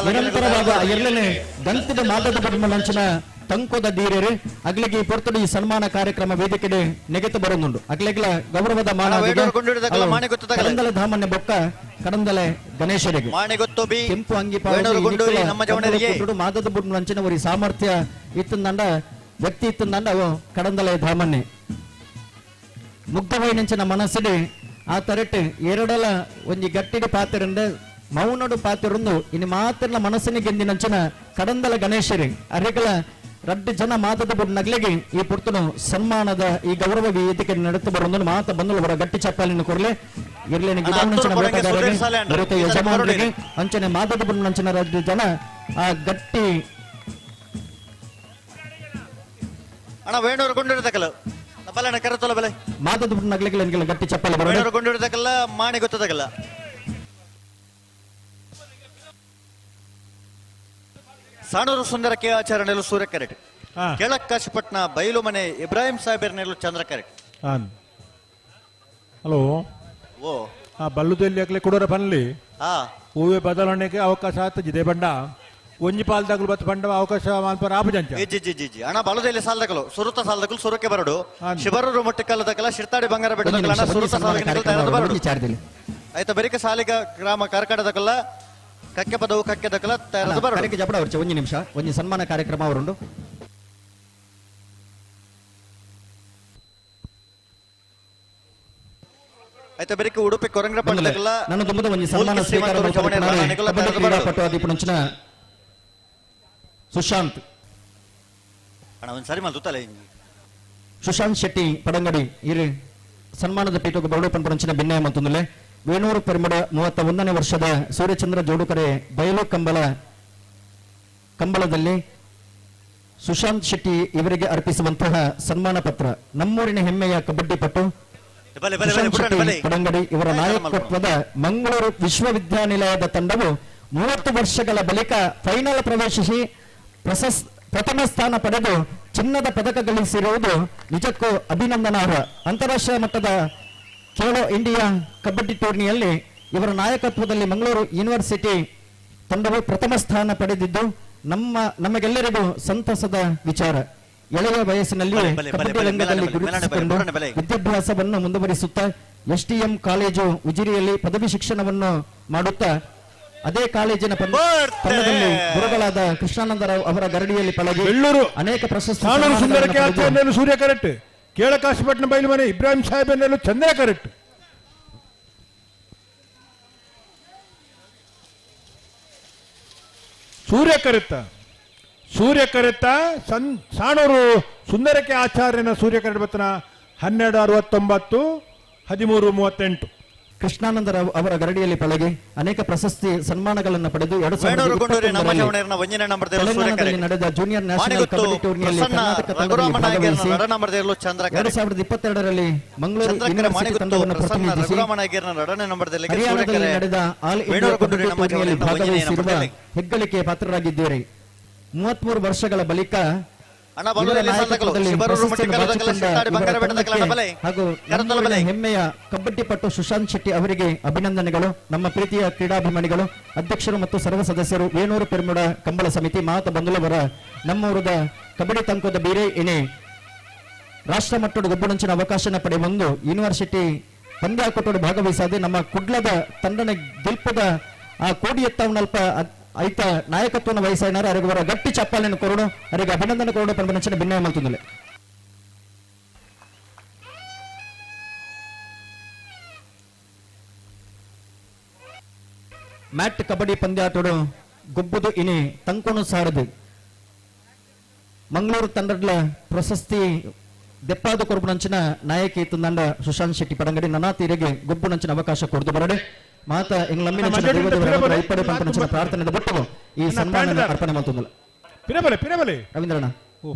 ನಿರಂತರವಾದ ಎರಡನೇ ಗಂತಿದ ಮಾದದ ಬಣ್ಣಂಚಿನ ತಂಕೋದ ಧೀರ್ಯರು ಅಗ್ಲಿಗೆ ಪೊರ್ತುಡು ಈ ಸನ್ಮಾನ ಕಾರ್ಯಕ್ರಮ ವೇದಿಕೆ ನೆಗೆತು ಬರೋದುಂಡು ಅಗ್ಲೆಗ್ಲ ಗೌರವದ ಕಡಂದಲ ಧಾಮಣ್ಣ ಬೊಕ್ಕ ಕಡಂದಲೆ ಗಣೇಶರಿಗೆ ಕೆಂಪು ಅಂಗಿ ಮಾದದ ಬುಡ್ ನಂಚಿನವರಿ ಸಾಮರ್ಥ್ಯ ಇತ್ತಂದಂಡ ವ್ಯಕ್ತಿ ಇತ್ತಂದಂಡ ಅವು ಕಡಂದಲೆ ಧಾಮಣ್ಣೆ ಮುಗ್ಧವೈನಂಚಿನ ಮನಸ್ಸಿಡೆ ಆ ತರಟ್ಟು ಎರಡಲ ಒಂಜಿ ಗಟ್ಟಿಡ ಪಾತ್ರಂಡ ಮೌನಡು ಪಾತ್ರೊಂದು ಇನ್ನು ಮಾತ್ರ ಮನಸ್ಸಿನ ಗೆಂದಿನಂಚಿನ ಕಡಂದಲ ಗಣೇಶರಿ ಅರೆಗಳ ರಡ್ಡು ಜನ ಮಾತದ ಬುಡ್ ನಗ್ಲೆಗೆ ಈ ಪುರ್ತನು ಸನ್ಮಾನದ ಈ ಗೌರವ ವೇದಿಕೆ ನಡೆತು ಬರೋದು ಮಾತ ಬಂದು ಅವರ ಗಟ್ಟಿ ಚಪ್ಪಾಲಿನ ಕೊರಲೆ ಇರ್ಲೇನೆ ಯಜಮಾನರಿಗೆ ಅಂಚನೆ ಮಾತದ ಬುಡ್ ನಂಚಿನ ರಡ್ಡು ಜನ ಆ ಗಟ್ಟಿ ಅಣ್ಣ ವೇಣೂರು ಕೊಂಡಿರ್ತಕ್ಕಲ್ಲ ಬಲ ಕರೆತಲ್ಲ ಬಲೆ ಮಾತದ ಬುಡ್ ನಗ್ಲೆಗೆ ಗಟ್ಟಿ ಚಪ್ಪಾಲಿ ವೇಣೂರು ಕೊಂಡಿರ್ತಕ್ಕಲ್ಲ ಮಾಣಿ ಗೊತ್ತದಕ್ಕಲ್ಲ ಸಾಣೂರು ಸುಂದರ ಕೆ ಆಚಾರ್ಯನೆಲು ಸೂರ್ಯ ಕೆರೆಟ್ ಕೆಳಕಾಶಪಟ್ನ ಬೈಲು ಮನೆ ಇಬ್ರಾಹಿಂ ಸಾಹೇಬರ್ನೆಲು ಚಂದ್ರ ಕೆರೆಟ್ ಹಲೋ ಓ ಆ ಬಲ್ಲುದಲ್ಲಿ ಆಗ್ಲೇ ಕೊಡೋರ ಬನ್ಲಿ ಹೂವೆ ಬದಲಾವಣೆಗೆ ಅವಕಾಶ ಆಗ್ತದೆ ಬಂಡ ಒಂಜಿ ಪಾಲ್ದಾಗಲು ಬತ್ತು ಬಂಡ ಅವಕಾಶ ಮಾಲ್ಪರ ಆಪಜಂಚ ಜಿ ಅಣ್ಣ ಬಲದಲ್ಲಿ ಸಾಲದಕಲು ಸುರುತ ಸಾಲದಕಲು ಸುರಕ್ಕೆ ಬರಡು ಶಿಬರೂರು ಮೊಟ್ಟೆಕಲ್ಲದಕಲ ಶಿರ್ತಾಡಿ ಬಂಗಾರ ಬೆಟ್ಟದಕಲ ಸುರುತ ಸಾಲಕ್ಕೆ ಬರಡು ಆಯ್ತಾ ಬರಿಕ ಸಾಲಿಗ ಗ್ರಾಮ ಕಾರ್ಕಡದಕಲ್ಲ ಕಕ್ಕೆ ಪದವು ಕಕ್ಕೆದಕಲ ತಯಾರದ ಬರಡು ಜಪಡ ವರ್ಚ ಒಂದು ನಿಮಿಷ ಒಂದು ಸನ್ಮಾನ ಕಾರ್ಯಕ್ರಮ ಅವರುಂಡು ಆಯ್ತಾ ಬರಿಕ ಉಡುಪಿ ಕೊರಂಗ್ರ ಪಟ್ಟದಕಲ್ಲ ನನ್ನ ದುಮ್ಮದ ಒಂದು ಸನ್ಮಾನ ಸ್ವೀಕಾರ ಪಟ್ಟು ಅದೀಪುಂಚಿನ ಸುಶಾಂತ್ ಅಣ್ಣ ಒಂದು ಸರಿ ಮಲ್ತಲ್ಲ ಸುಶಾಂತ್ ಶೆಟ್ಟಿ ಪಡಂಗಡಿ ಇರು ಸನ್ಮಾನದ ಪೀಠಕ್ಕೆ ಬರಡು ಪಂಪಂಚಿನ ಭಿನ್ನಯ ಮತ್ತೊಂದಲೆ ವೇಣೂರು ಪರಿಮಳ 31ನೇ ವರ್ಷದ ಸೂರ್ಯಚಂದ್ರ ಜೋಡುಕರೆ ಬಯಲು ಕಂಬಳದಲ್ಲಿ ಸುಶಾಂತ್ ಶೆಟ್ಟಿ ಇವರಿಗೆ ಅರ್ಪಿಸುವಂತಹ ಸನ್ಮಾನ ಪತ್ರ ನಮ್ಮೂರಿನ ಹೆಮ್ಮೆಯ ಕಬಡ್ಡಿ ಪಟು ಪಡಂಗಡಿ ಇವರ ನಾಯಕತ್ವದ ಮಂಗಳೂರು ವಿಶ್ವವಿದ್ಯಾನಿಲಯದ ತಂಡವು 30 ವರ್ಷಗಳ ಬಳಿಕ ಫೈನಲ್ ಪ್ರವೇಶಿಸಿ ಪ್ರಥಮ ಸ್ಥಾನ ಪಡೆದು ಚಿನ್ನದ ಪದಕ ಗಳಿಸಿರುವುದು ನಿಜಕ್ಕೂ ಅಭಿನಂದನಾರ್ಹ. ಅಂತಾರಾಷ್ಟ್ರೀಯ ಮಟ್ಟದ ಖೇಲೋ ಇಂಡಿಯಾ ಕಬಡ್ಡಿ ಟೂರ್ನಿಯಲ್ಲಿ ಇವರ ನಾಯಕತ್ವದಲ್ಲಿ ಮಂಗಳೂರು ಯೂನಿವರ್ಸಿಟಿ ತಂಡವು ಪ್ರಥಮ ಸ್ಥಾನ ಪಡೆದಿದ್ದು ನಮಗೆಲ್ಲರಿಗೂ ಸಂತಸದ ವಿಚಾರ. ಎಳೆಯ ವಯಸ್ಸಿನಲ್ಲಿ ಕಬಡ್ಡಿ ರಂಗದಲ್ಲಿ ಗುರುತಿಸಿಕೊಂಡು ವಿದ್ಯಾಭ್ಯಾಸವನ್ನು ಮುಂದುವರಿಸುತ್ತಾ STM ಕಾಲೇಜು ಉಜಿರಿಯಲ್ಲಿ ಪದವಿ ಶಿಕ್ಷಣವನ್ನು ಮಾಡುತ್ತಾ ಅದೇ ಕಾಲೇಜಿನ ತಂಡದಲ್ಲಿ ಗುರುಗಳಾದ ಕೃಷ್ಣಾನಂದರಾವ್ ಅವರ ಗರಡಿಯಲ್ಲಿ ಪಳಗಿ ಅನೇಕ ಪ್ರಶಸ್ತಿ ಸೂರ್ಯ ಕರೆಕ್ಟ್ ಕೇಳಕಾಶಪಟ್ಟಣ ಬೈಲು ಮನೆ ಇಬ್ರಾಹಿಂ ಸಾಹೇಬ್ ಚಂದ್ರ ಕರೆಕ್ಟ್ ಸೂರ್ಯ ಕರೆತ್ತ ಸಾಣೂರು ಸುಂದರಕ್ಕೆ ಆಚಾರ್ಯನ ಸೂರ್ಯ ಕರೆಕ್ಟ್ ಬತ್ತನ 1269 1338 ಕೃಷ್ಣಾನಂದರಾವ್ ಅವರ ಗರಡಿಯಲ್ಲಿ ಪಳಗಿ ಅನೇಕ ಪ್ರಶಸ್ತಿ ಸನ್ಮಾನಗಳನ್ನು ಪಡೆದು 2020ರಲ್ಲಿ ನಡೆದ ಜೂನಿಯರ್ ನ್ಯಾಷನಲ್ ಕಬಡ್ಡಿ ಟೂರ್ನಿಯಲ್ಲಿ ಕರ್ನಾಟಕ ತಂಡದಲ್ಲಿ ಭಾಗವಹಿಸಿ 2022ರಲ್ಲಿ ಮಂಗಳೂರು ಯೂನಿವರ್ಸಿಟಿ ತಂಡವನ್ನು ಪ್ರತಿನಿಧಿಸಿ ಹರಿಯಾಣದಲ್ಲಿ ನಡೆದ ಆಲ್ ಇಂಡಿಯಾ ಕಬಡ್ಡಿ ಟೂರ್ನಿಯಲ್ಲಿ ಭಾಗವಹಿಸಿರುವ ಹೆಗ್ಗಳಿಕೆ ಪಾತ್ರರಾಗಿದ್ದೀರಿ. 33 ವರ್ಷಗಳ ಬಳಿಕ ಹಾಗೂ ಹೆಮ್ಮೆಯ ಕಬಡ್ಡಿ ಪಟು ಸುಶಾಂತ್ ಶೆಟ್ಟಿ ಅವರಿಗೆ ಅಭಿನಂದನೆಗಳು. ನಮ್ಮ ಪ್ರೀತಿಯ ಕ್ರೀಡಾಭಿಮಾನಿಗಳು, ಅಧ್ಯಕ್ಷರು ಮತ್ತು ಸರ್ವ ಸದಸ್ಯರು, ವೇಣೂರು ಪೆರ್ಮುಡ ಕಂಬಳ ಸಮಿತಿ ಮಾತ ಬಂದುಲವರ ನಮ್ಮೂರದ ಕಬಡ್ಡಿ ತಂಕೋದ ಬೀರೆ ಎನೆ ರಾಷ್ಟ್ರ ಮಟ್ಟದ ಗೊಬ್ಬುಣಂಚಿನ ಅವಕಾಶನ ಪಡೆಯೊಂದು ಯೂನಿವರ್ಸಿಟಿ ಪಂದ್ಯಾಕೂಟೋಡು ಭಾಗವಹಿಸದೆ ನಮ್ಮ ಕುಡ್ಲದ ತಂಡನ ಗೆಲ್ಪದ ಆ ಕೋಡಿ ಎತ್ತವನಲ್ಪ ಐತ ನಾಯಕತ್ವವನ್ನು ವಹಿಸಿನಾರು ಅವರ ಗಟ್ಟಿ ಚಪ್ಪಾಲೆಯನ್ನು ಕೊರಡು ಅವರಿಗೆ ಅಭಿನಂದನೆ ಕೊರಡು ಪಂಪನಂಚಿನ ಭಿನ್ನಯ ಮಲ್ತುಂದಲೆ ಮ್ಯಾಟ್ ಕಬಡ್ಡಿ ಪಂದ್ಯಾಟೋಡು ಗೊಬ್ಬುದು ಇನಿ ತಂಕೋನು ಸಾರದು ಮಂಗಳೂರು ತಂಡದ ಪ್ರಶಸ್ತಿ ದೆಪ್ಪಾದ ಕೊರಬುನಂಚಿನ ನಾಯಕಿ ತಂದಂಡ ಸುಶಾಂತ್ ಶೆಟ್ಟಿ ಪಡಂಗಡಿ ನನ್ನ ತೀರೆಗೆ ಗೊಬ್ಬುನಂಚಿನ ಅವಕಾಶ ಕೊಡದು ಬರಡೆ ಮಾತ ಇಪ್ಪಡೆ ಪಂಪನಂಚಿನ ಪ್ರಾರ್ಥನೆ ಬಿಟ್ಟು ಈ ಸನ್ಮಾನ ಅರ್ಪಣೆ ಮಾಡ್ತಂದಲ್ಲ ರವೀಂದ್ರಣ್ಣ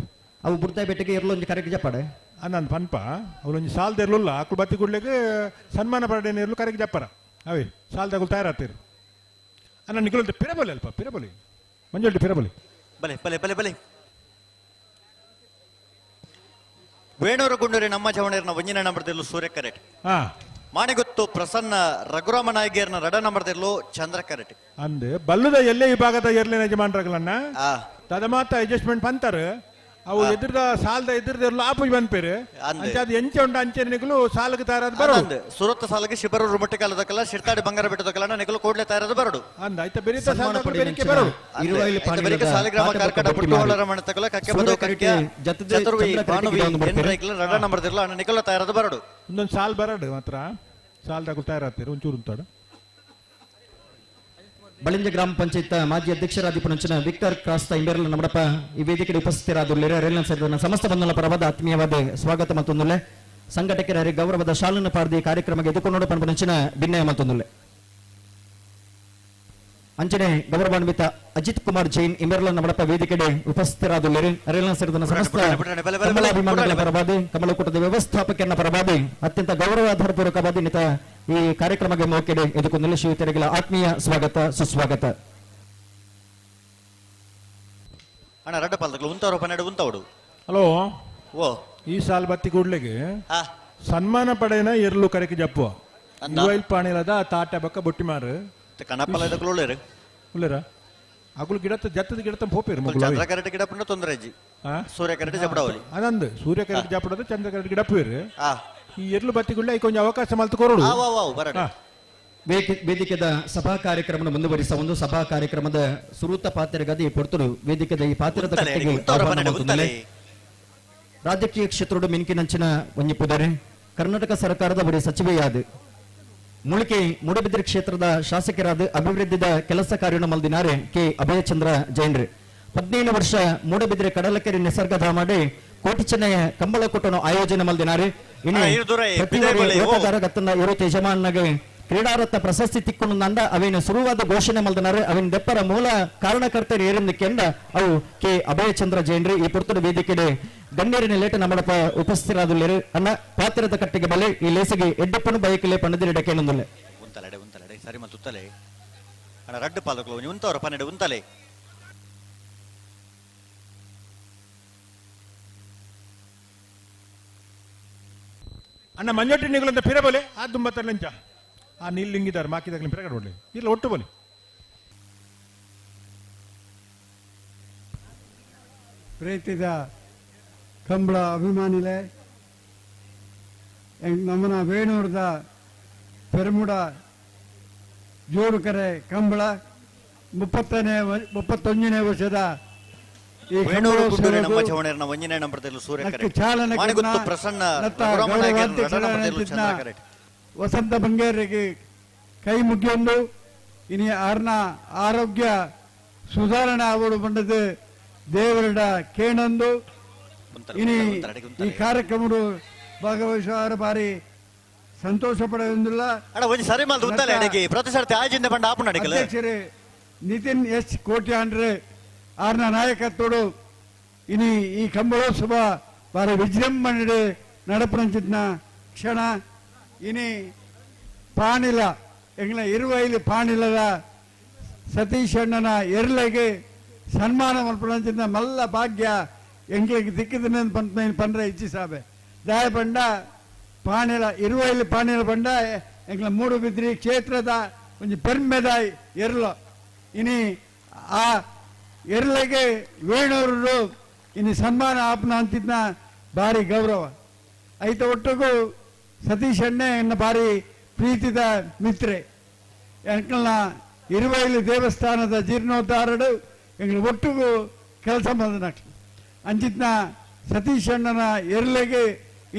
ಅವು ಬುರ್ತಾಯಿ ಬೆಟ್ಟಿಗೆ ಇರ್ಲೊಂದು ಕರೆಕ್ಟ್ ಜಪ್ಪಾಡೆ ನಾನು ಪನ್ಪ ಅವಳೊಂದು ಸಾಲದ ಇರಲಿಲ್ಲ ಆಕಳು ಬತ್ತಿ ಗುಡ್ಲಿಗೆ ಸನ್ಮಾನ ಪರಡೇನೆ ಇರಲು ಕರೆಕ್ಟ್ ಜಪ್ಪರ ಅವೇ ಸಾಲದಾಗಲು ತಯಾರಾಗ್ತೀರು ಅನ್ನ ನಿಖಲಂತ ಪಿರಬಲಿ ಅಲ್ಪ ಪಿರಬಲಿ ಮಂಜುಳ್ಳಿ ಪಿರಬಲಿ ಬಲೆ ಬಲೆ ಬಲೆ ಬಲೆ ವೇಣೂರು ಗುಂಡೂರಿ ನಮ್ಮ ಜವಣೇರ್ನ ಒಂಜಿನ ನಂಬರ್ದಲ್ಲೂ ಸೂರ್ಯ ಕರೆಕ್ಟ್ ಮಾಣಿಗೊತ್ತು ಪ್ರಸನ್ನ ರಘುರಾಮ ನಾಯಕೇರ್ನ ರಡ ನಂಬರ್ದಲ್ಲೂ ಚಂದ್ರ ಕರೆಕ್ಟ್ ಅಂದೆ ಬಲ್ಲುದ ಎಲ್ಲೇ ವಿಭಾಗದ ಎರ್ಲಿನ ಯಜಮಾನರಗಳನ್ನ ತದಮಾತ ಅಡ್ಜಸ್ಟ್ಮೆಂಟ್ ಪಂತಾರ ಅವು ಎದುರದ ಸಾಲದ ಎದುರದ ಆಪು ಬಂದ್ಪೇರು ಅಂಚಾದ ಎಂಚೆ ಉಂಡ ಅಂಚೆನಿಗಳು ಸಾಲಕ್ಕೆ ತಯಾರಾದ ಬರೋದು ಸುರತ್ತ ಸಾಲಕ್ಕೆ ಶಿಬರೂರು ಮಟ್ಟಿಕಾಲದಕ್ಕಲ್ಲ ಶಿರ್ತಾಡಿ ಬಂಗಾರ ಬೆಟ್ಟದಕ್ಕಲ್ಲ ನಿಗಳು ಕೂಡಲೇ ತಯಾರಾದ ಬರೋದು ಅಂದ ಆಯ್ತಾ ಬೆರಿತ ಸಾಲಕ್ಕೆ ಬರೋದು ಬರಿಕ ಸಾಲಿಗ್ರಾಮ ಕಾರ್ಕಡ ಪುಟ್ಟುವಳರ ಮಣತಕಲ್ಲ ಕಕ್ಕೆ ಬದೋ ಕಕ್ಕೆ ಚತುರ್ವಿ ಭಾನುವಿ ಎನ್ರೈಕಲ ರಡ ನಂಬರ್ದಿರಲ್ಲ ಅಣ್ಣ ನಿಗಳು ತಯಾರಾದ ಬರೋದು ಒಂದೊಂದು ಸಾಲ್ ಬರಡು ಮಾತ್ರ ಸಾಲದಾಗ ತಯಾರಾಗ್ತೀರಿ ಒಂಚೂರು ಅಂತಾಡ ಬಳಿಂಜ ಗ್ರಾಮ ಪಂಚಾಯತ್ ಮಾಜಿ ಅಧ್ಯಕ್ಷರಾದಿಪುನಂಚಿನ ವಿಕ್ಟರ್ ಕ್ರಾಸ್ತ ಇಂಬೇರಲ ನಮ್ಮಡಪ್ಪ ಈ ವೇದಿಕೆಗೆ ಉಪಸ್ಥಿತರಾದುಲ್ಲೇರೆ ರೈಲ್ನ ಸೇರಿದ ಸಮಸ್ತ ಬಂಧುಗಳ ಪರವಾದ ಆತ್ಮೀಯವಾದ ಸ್ವಾಗತ ಮತ್ತೊಂದುಲ್ಲೆ ಸಂಘಟಕರ ಗೌರವದ ಶಾಲನ್ನು ಪಾರ್ದಿ ಕಾರ್ಯಕ್ರಮಕ್ಕೆ ಎದುಕೊಂಡು ಪಂಪನಂಚಿನ ಭಿನ್ನಯ ಮತ್ತೊಂದುಲ್ಲೆ ಅಂಚನೆ ಗೌರವಾನ್ವಿತ ಅಜಿತ್ ಕುಮಾರ್ ಜೈನ್ ಇಂಬೇರಲ ನಮ್ಮಡಪ್ಪ ವೇದಿಕೆಗೆ ಉಪಸ್ಥಿತರಾದುಲ್ಲೇರೆ ರೈಲ್ನ ಸೇರಿದ ಸಮಸ್ತ ಕಮಲಾಭಿಮಾನಿಗಳ ಪರವಾದಿ ಕಮಲಕೂಟದ ವ್ಯವಸ್ಥಾಪಕನ ಪರವಾದಿ ಅತ್ಯಂತ ಗೌರವಾಧಾರಪೂರ್ವಕವಾದಿ ನಿತ ಈ ಕಾರ್ಯಕ್ರಮಕ್ಕೆ ಮೋಕೆಡೆ ಎದುಕೊಂಡಲ್ಲಿ ಶ್ರೀಯುತರಿಗಳ ಆತ್ಮೀಯ ಸ್ವಾಗತ ಸುಸ್ವಾಗತ. ಅಣ್ಣ ರಡ್ಡ ಪಾಲಕರು ಉಂತವರು ಪನ್ನೆರಡು ಉಂತವಡು ಹಲೋ ಓ ಈ ಸಾಲ್ ಬತ್ತಿ ಕೂಡ್ಲೆಗೆ ಸನ್ಮಾನ ಪಡೆಯನ ಎರ್ಲು ಕರೆಕೆ ಜಪ್ಪು ಮೊಬೈಲ್ ಪಾಣಿಲದ ತಾಟ ಬಕ್ಕ ಬೊಟ್ಟಿ ಮಾರು ಕನಪಲ ಒಳ್ಳೆರು ಉಳ್ಳೇರ ಅಗುಲು ಗಿಡತ ಜತ್ತದ ಗಿಡತ ಹೋಪೇರು ಚಂದ್ರ ಕರೆಕ್ಟ್ ಗಿಡ ಪುಣ್ಣ ತೊಂದರೆ ಅಜ್ಜಿ ಸೂರ್ಯ ಕರೆಕ್ಟ್ ಜಪಡವಲಿ ಅದಂದು ಸೂರ್ಯ ಕರೆಕ್ಟ್ ಜಪಡೋದು ಚಂದ್ರ ಕರೆಕ್ಟ್ ಗಿಡ ಪೇರು ಈ ಎರ್ಲು ಬತ್ತಿಗುಳ್ಳೆ ಕೊಂಚ ಅವಕಾಶ ಮಲ್ತು ಕೊರೋಡು ವೇದಿಕೆದ ಸಭಾ ಕಾರ್ಯಕ್ರಮ ಮುಂದುವರಿಸ ಒಂದು ಸಭಾ ಕಾರ್ಯಕ್ರಮದ ಸುರೂತ ಪಾತ್ರಗಾದಿ ಪೊರ್ತರು ವೇದಿಕೆದ ಈ ಪಾತ್ರದ ಕಟ್ಟೆಗೆ ರಾಜಕೀಯ ಕ್ಷೇತ್ರದ ಮಿನ್ಕಿನಂಚಿನ ಒಂಜಿಪುದರೆ ಕರ್ನಾಟಕ ಸರ್ಕಾರದ ಬರೀ ಸಚಿವೆಯಾದ ಮುಳಿಕೆ ಮೂಡಬಿದ್ರೆ ಕ್ಷೇತ್ರದ ಶಾಸಕರಾದ ಅಭಿವೃದ್ಧಿದ ಕೆಲಸ ಕಾರ್ಯವನ್ನು ಮಲ್ದಿನಾರೆ ಕೆ ಅಭಯಚಂದ್ರ ಜೈನ್ರೆ 17 ವರ್ಷ ಮೂಡಬಿದ್ರೆ ಕಡಲಕೆರೆ ನಿಸರ್ಗಧಾಮಡೆ ಕೋಟಿ ಚೆನ್ನಯ ಕಂಬಳ ಕೊಟ್ಟನು ಆಯೋಜನೆ ಮಲ್ದಿನಾರೆ ಇನ್ನು ಯಜಮಾನಗೆ ಕ್ರೀಡಾರತ್ನ ಪ್ರಶಸ್ತಿ ತಿಕ್ಕೊಂಡು ನಂದ ಅವೇನು ಶುರುವಾದ ಘೋಷಣೆ ಮಲ್ದನಾರೆ ಅವಿನ ದೆಪ್ಪರ ಮೂಲ ಕಾರಣಕರ್ತರು ಏರೆಂದಕ್ಕೆಂದ ಅವು ಕೆ ಅಭಯಚಂದ್ರ ಜೈನ್ರಿ ಈ ಪುರ್ತದ ವೇದಿಕೆಡೆ ಗಣ್ಯರಿನ ಲೇಟ ನಮ್ಮಡಪ್ಪ ಉಪಸ್ಥಿತರಾದುಲ್ಲೇರು ಅನ್ನ ಪಾತ್ರದ ಕಟ್ಟಿಗೆ ಬಲೆ ಈ ಲೇಸಿಗೆ ಎಡ್ಡಪ್ಪನು ಬಯಕಲೆ ಪಣ್ಣದಿರಡಕ್ಕೆ ನೊಂದುಲ್ಲೆ ಉಂತಲಡೆ ಸರಿ ಮತ್ತು ಉತ್ತಲೆ ಅಣ್ಣ ರಡ್ಡು ಪಾಲಕರು ಉಂತವರು ಪನ್ನೆರಡು ಉಂತಲೆ ಅಣ್ಣ ಮಂಜೊಟ್ಟಿ ನಿಗುಲಂತ ಪಿರಬಲೆ ಆ ದುಂಬತ್ತ ಲಂಚ ಆ ನೀಲ್ಲಿಂಗಿದ್ದಾರೆ ಮಾಕಿದಾಗ ಪಿರಗಡೆ ಹೊಡ್ಲಿ ಇಲ್ಲ ಒಟ್ಟು ಬೋಲಿ ಪ್ರೀತಿದ ಕಂಬಳ ಅಭಿಮಾನಿಲೆ ನಮ್ಮನ ವೇಣೂರದ ಪೆರಮುಡ ಜೋಡುಕರೆ ಕಂಬಳ 31ನೇ ವರ್ಷದ ಈ ನಮ್ಮ ಚವಣೇರನ ಒಂಜನೇ ನಂಬರ್ದಲ್ಲಿ ಸೂರ್ಯ ಕರೆ ಪ್ರಸನ್ನ ವಸಂತ ಬಂಗೇರಿಗೆ ಕೈ ಮುಗಿಯೊಂದು ಇನಿ ಆರ್ನ ಆರೋಗ್ಯ ಸುಧಾರಣೆ ಆವಡು ಬಂಡದು ದೇವರಡ ಕೇಣಂದು ಇನಿ ಈ ಕಾರ್ಯಕ್ರಮ ಭಾಗವಹಿಸುವ ಬಾರಿ ಸಂತೋಷ ಪಡೆಯುವುದಿಲ್ಲ ಅಧ್ಯಕ್ಷರೇ ನಿತಿನ್ ಎಸ್ ಕೋಟ್ಯಾಂಡ್ರೆ ಆರ್ನ ನಾಯಕತ್ವಡು ಇನಿ ಈ ಕಂಬಳೋತ್ಸವ ಬಾರಿ ವಿಜೃಂಭಣೆ ನಡಪಂಚಿನ ಕ್ಷಣ ಇನಿ ಪಾಣಿಲ ಎಂಗ್ಲ ಇರುವೈಲಿ ಪಾಣಿಲದ ಸತೀಶ್ ಅಣ್ಣನ ಎರ್ಲೆಗೆ ಸನ್ಮಾನ ಮಲ್ಪಂಚಿನ ಮಲ್ಲ ಭಾಗ್ಯ ಎಂಗ್ಲಿಗೆ ದಿಕ್ಕಿದ ಪಂಡ್ರೆ ಇಚ್ಚಿ ಸಾಬೆ ದಾಯ ಬಂಡ ಪಾಣಿಲ ಇರುವೈಲಿ ಪಾಣಿಲ ಬಂಡ ಎಂಗ್ಲ ಮೂಡುಬಿದ್ರಿ ಕ್ಷೇತ್ರದ ಒಂದು ಪೆರ್ಮೆದ ಎರ್ಲು ಇನಿ ಆ ಎರ್ಲೆಗೆ ವೇಣೂರು ಇನ್ನು ಸನ್ಮಾನ ಆಪ್ನ ಅಂತಿದ್ನ ಭಾರಿ ಗೌರವ ಐತ ಒಟ್ಟಿಗೂ ಸತೀಶ್ ಅಣ್ಣೆ ಎನ್ನ ಭಾರಿ ಪ್ರೀತಿದ ಮಿತ್ರೆ ಎಂಕಲ್ನ ಇರುವೈಲಿ ದೇವಸ್ಥಾನದ ಜೀರ್ಣೋದ್ಧಾರಡು ಎಂಗ್ಲ ಒಟ್ಟಿಗೂ ಕೆಲಸ ಮಾಡಿದ ಅಂಚಿತ್ನ ಸತೀಶ್ ಅಣ್ಣನ ಎರ್ಲೆಗೆ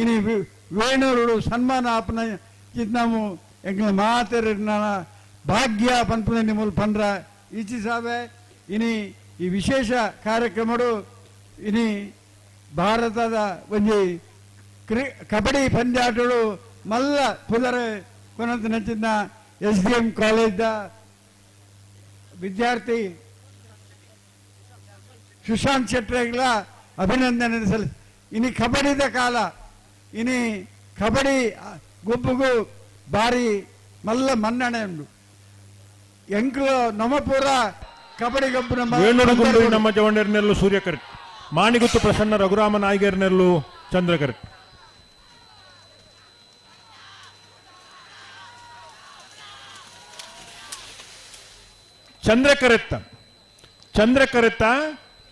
ಇನಿ ವೇಣೂರು ಸನ್ಮಾನ ಆಪ್ನ ಚಿತ್ನಾವು ಎಂಗ್ಲ ಮಾತೆರ ಭಾಗ್ಯ ಪನ್ಪುನ ನಿಮ್ಮಲ್ ಪಂಡ್ರ ಇಚ್ಚಿ ಸಾಬೆ ಇನಿ ಈ ವಿಶೇಷ ಕಾರ್ಯಕ್ರಮಗಳು ಇನಿ ಭಾರತದ ಒಂದು ಕಬಡ್ಡಿ ಪಂದ್ಯಾಟಗಳು ಮಲ್ಲ ಪುಲರ ಕೊನಂತ ನಚ್ಚಿನ SDM ಕಾಲೇಜ್ ವಿದ್ಯಾರ್ಥಿ ಸುಶಾಂತ್ ಶೆಟ್ಟಿಗಳ ಅಭಿನಂದನೆ ಸಲ್ಲಿಸಿ ಇನಿ ಕಬಡ್ಡಿದ ಕಾಲ ಇನಿ ಕಬಡ್ಡಿ ಗುಂಪಿಗೂ ಭಾರಿ ಮಲ್ಲ ಮನ್ನಣೆ ಉಂಟು ಎಂಕ್ಲು ನಮಪುರ ಕಬಡ್ಡಿ ಗುಂಪು ನಮ್ಮ ಜವಣರ್ನೆಲ್ಲು ಸೂರ್ಯ ಕರೆಟ್ ಮಾಣಿಗುತ್ತು ಪ್ರಸನ್ನ ರಘುರಾಮ ನಾಯ್ಗರ್ನೆಲ್ಲು ಚಂದ್ರ ಕರೆಟ್ ಚಂದ್ರಕರೆತ್ತ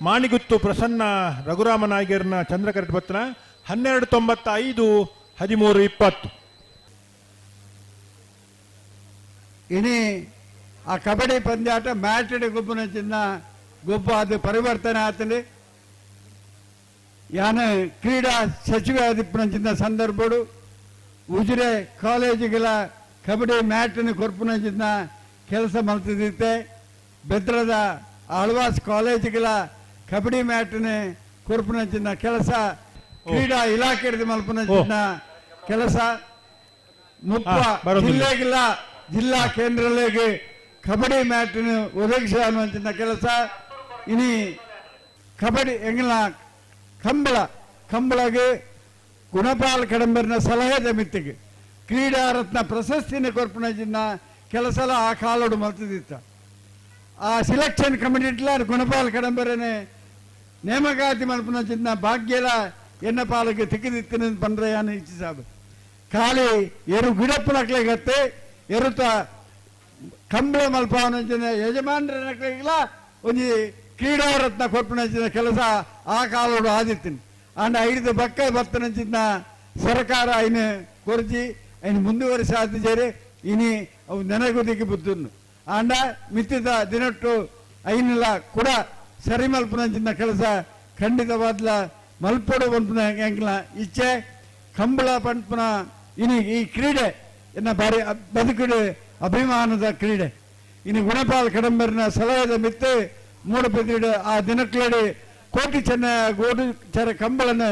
ಮಾಣಿಗುತ್ತು ಪ್ರಸನ್ನ ರಘುರಾಮ ನಾಯ್ಗರ್ನ ಚಂದ್ರಕರೆಟ್ ಬತ್ತನ 1295 1320 ಇನಿ ಆ ಕಬಡ್ಡಿ ಪಂದ್ಯಾಟ ಮ್ಯಾಟಡಿ ಗುಂಪಿನ ಚಿನ್ನ ಗುಂಪು ಅದು ಪರಿವರ್ತನೆ ಆತಲಿ ಯಾನ ಕ್ರೀಡಾ ಸಚಿವ ಆದಿಪ್ಪನ ಚಿನ್ನ ಸಂದರ್ಭಡು ಉಜಿರೆ ಕಾಲೇಜುಗಳ ಕಬಡ್ಡಿ ಮ್ಯಾಟಿನ ಕೊರ್ಪುನ ಚಿನ್ನ ಕೆಲಸ ಮಾಡ್ತಿದ್ದೆ ಬೆದ್ರದ ಆಳ್ವಾಸ್ ಕಾಲೇಜುಗಳ ಕಬಡ್ಡಿ ಮ್ಯಾಟ್ನೆ ಕೊರ್ಪುನಂಚಿನ ಕೆಲಸ ಕ್ರೀಡಾ ಇಲಾಖೆ ಮಲ್ಪುನಂಚಿನ ಕೆಲಸ ಮುಪ್ಪ ಜಿಲ್ಲೆಗಿಲ್ಲ ಜಿಲ್ಲಾ ಕೇಂದ್ರಗಳಿಗೆ ಕಬಡ್ಡಿ ಮ್ಯಾಟ್ನು ಒದಗಿಸ ಅನ್ನುವಂಚಿನ ಕೆಲಸ ಇನಿ ಕಬಡ್ಡಿ ಎಂಗಿನ ಕಂಬಳಗೆ ಗುಣಪಾಲ್ ಕಡಂಬರಿನ ಸಲಹೆದ ಮಿತ್ತಿಗೆ ಕ್ರೀಡಾ ರತ್ನ ಪ್ರಶಸ್ತಿನ ಕೊರ್ಪುನಂಚಿನ ಕೆಲಸ ಆ ಕಾಲೋಡು ಮಲ್ತದಿತ್ತ ಆ ಸಿಲೆಕ್ಷನ್ ಕಮಿಟಿಲ ಗುಣಪಾಲ್ ಕಡಂಬರನೆ ನೇಮಕಾತಿ ಮಲ್ಪುನಂಚಿನ ಭಾಗ್ಯಲ ಎನ್ನ ಪಾಲಕ್ಕೆ ತಿಕ್ಕಿದಿತ್ತಿನ ಪಂಡ್ರಯಾನ ಇಚ್ಛಿಸಾಬ ಖಾಲಿ ಎರು ಗಿಡಪ್ಪನಕ್ಲೆ ಗತ್ತೆ ಎರುತ ಕಂಬಳ ಮಲ್ಪವನಂಚಿನ ಯಜಮಾನರನಕ್ಲೆಗಿಲ್ಲ ಒಂಜಿ ಕ್ರೀಡಾ ರತ್ನ ಕೊರ್ಪುನಂಚಿನ ಕೆಲಸ ಆ ಕಾಲೋಡು ಆದಿತ್ತಿನ ಅಂಡ ಐದು ಬಕ್ಕ ಬರ್ತನಂಚಿನ ಸರ್ಕಾರ ಐನ ಕೊರಚಿ ಐನ ಮುಂದುವರಿಸಾದಿಜೇರಿ ಇನಿ ಅವು ನೆನಗುದಿಗೆ ಬುದ್ಧನ್ನು ಆಂಡ ಮಿತ್ತಿದ ದಿನಟ್ಟು ಐನಲ್ಲ ಕೂಡ ಸರಿ ಮಲ್ಪನಂಚಿನ ಕೆಲಸ ಖಂಡಿತವಾದ್ಲ ಮಲ್ಪಡು ಪಂಪನ ಎಂಕ್ಲ ಇಚ್ಛೆ ಕಂಬಳ ಪಂಪನ ಇನಿ ಈ ಕ್ರೀಡೆ ಎನ್ನ ಬಾರಿ ಬದುಕುಡು ಅಭಿಮಾನದ ಕ್ರೀಡೆ ಇನ್ನು ಗುಣಪಾಲ್ ಕಡಂಬರಿನ ಸಲಹೆದ ಮಿತ್ತು ಮೂಡಪೆದ್ದಿಡು ಆ ದಿನಕ್ಲಡಿ ಕೋಟಿ ಚೆನ್ನ ಗೋಡು ಚರ ಕಂಬಳನ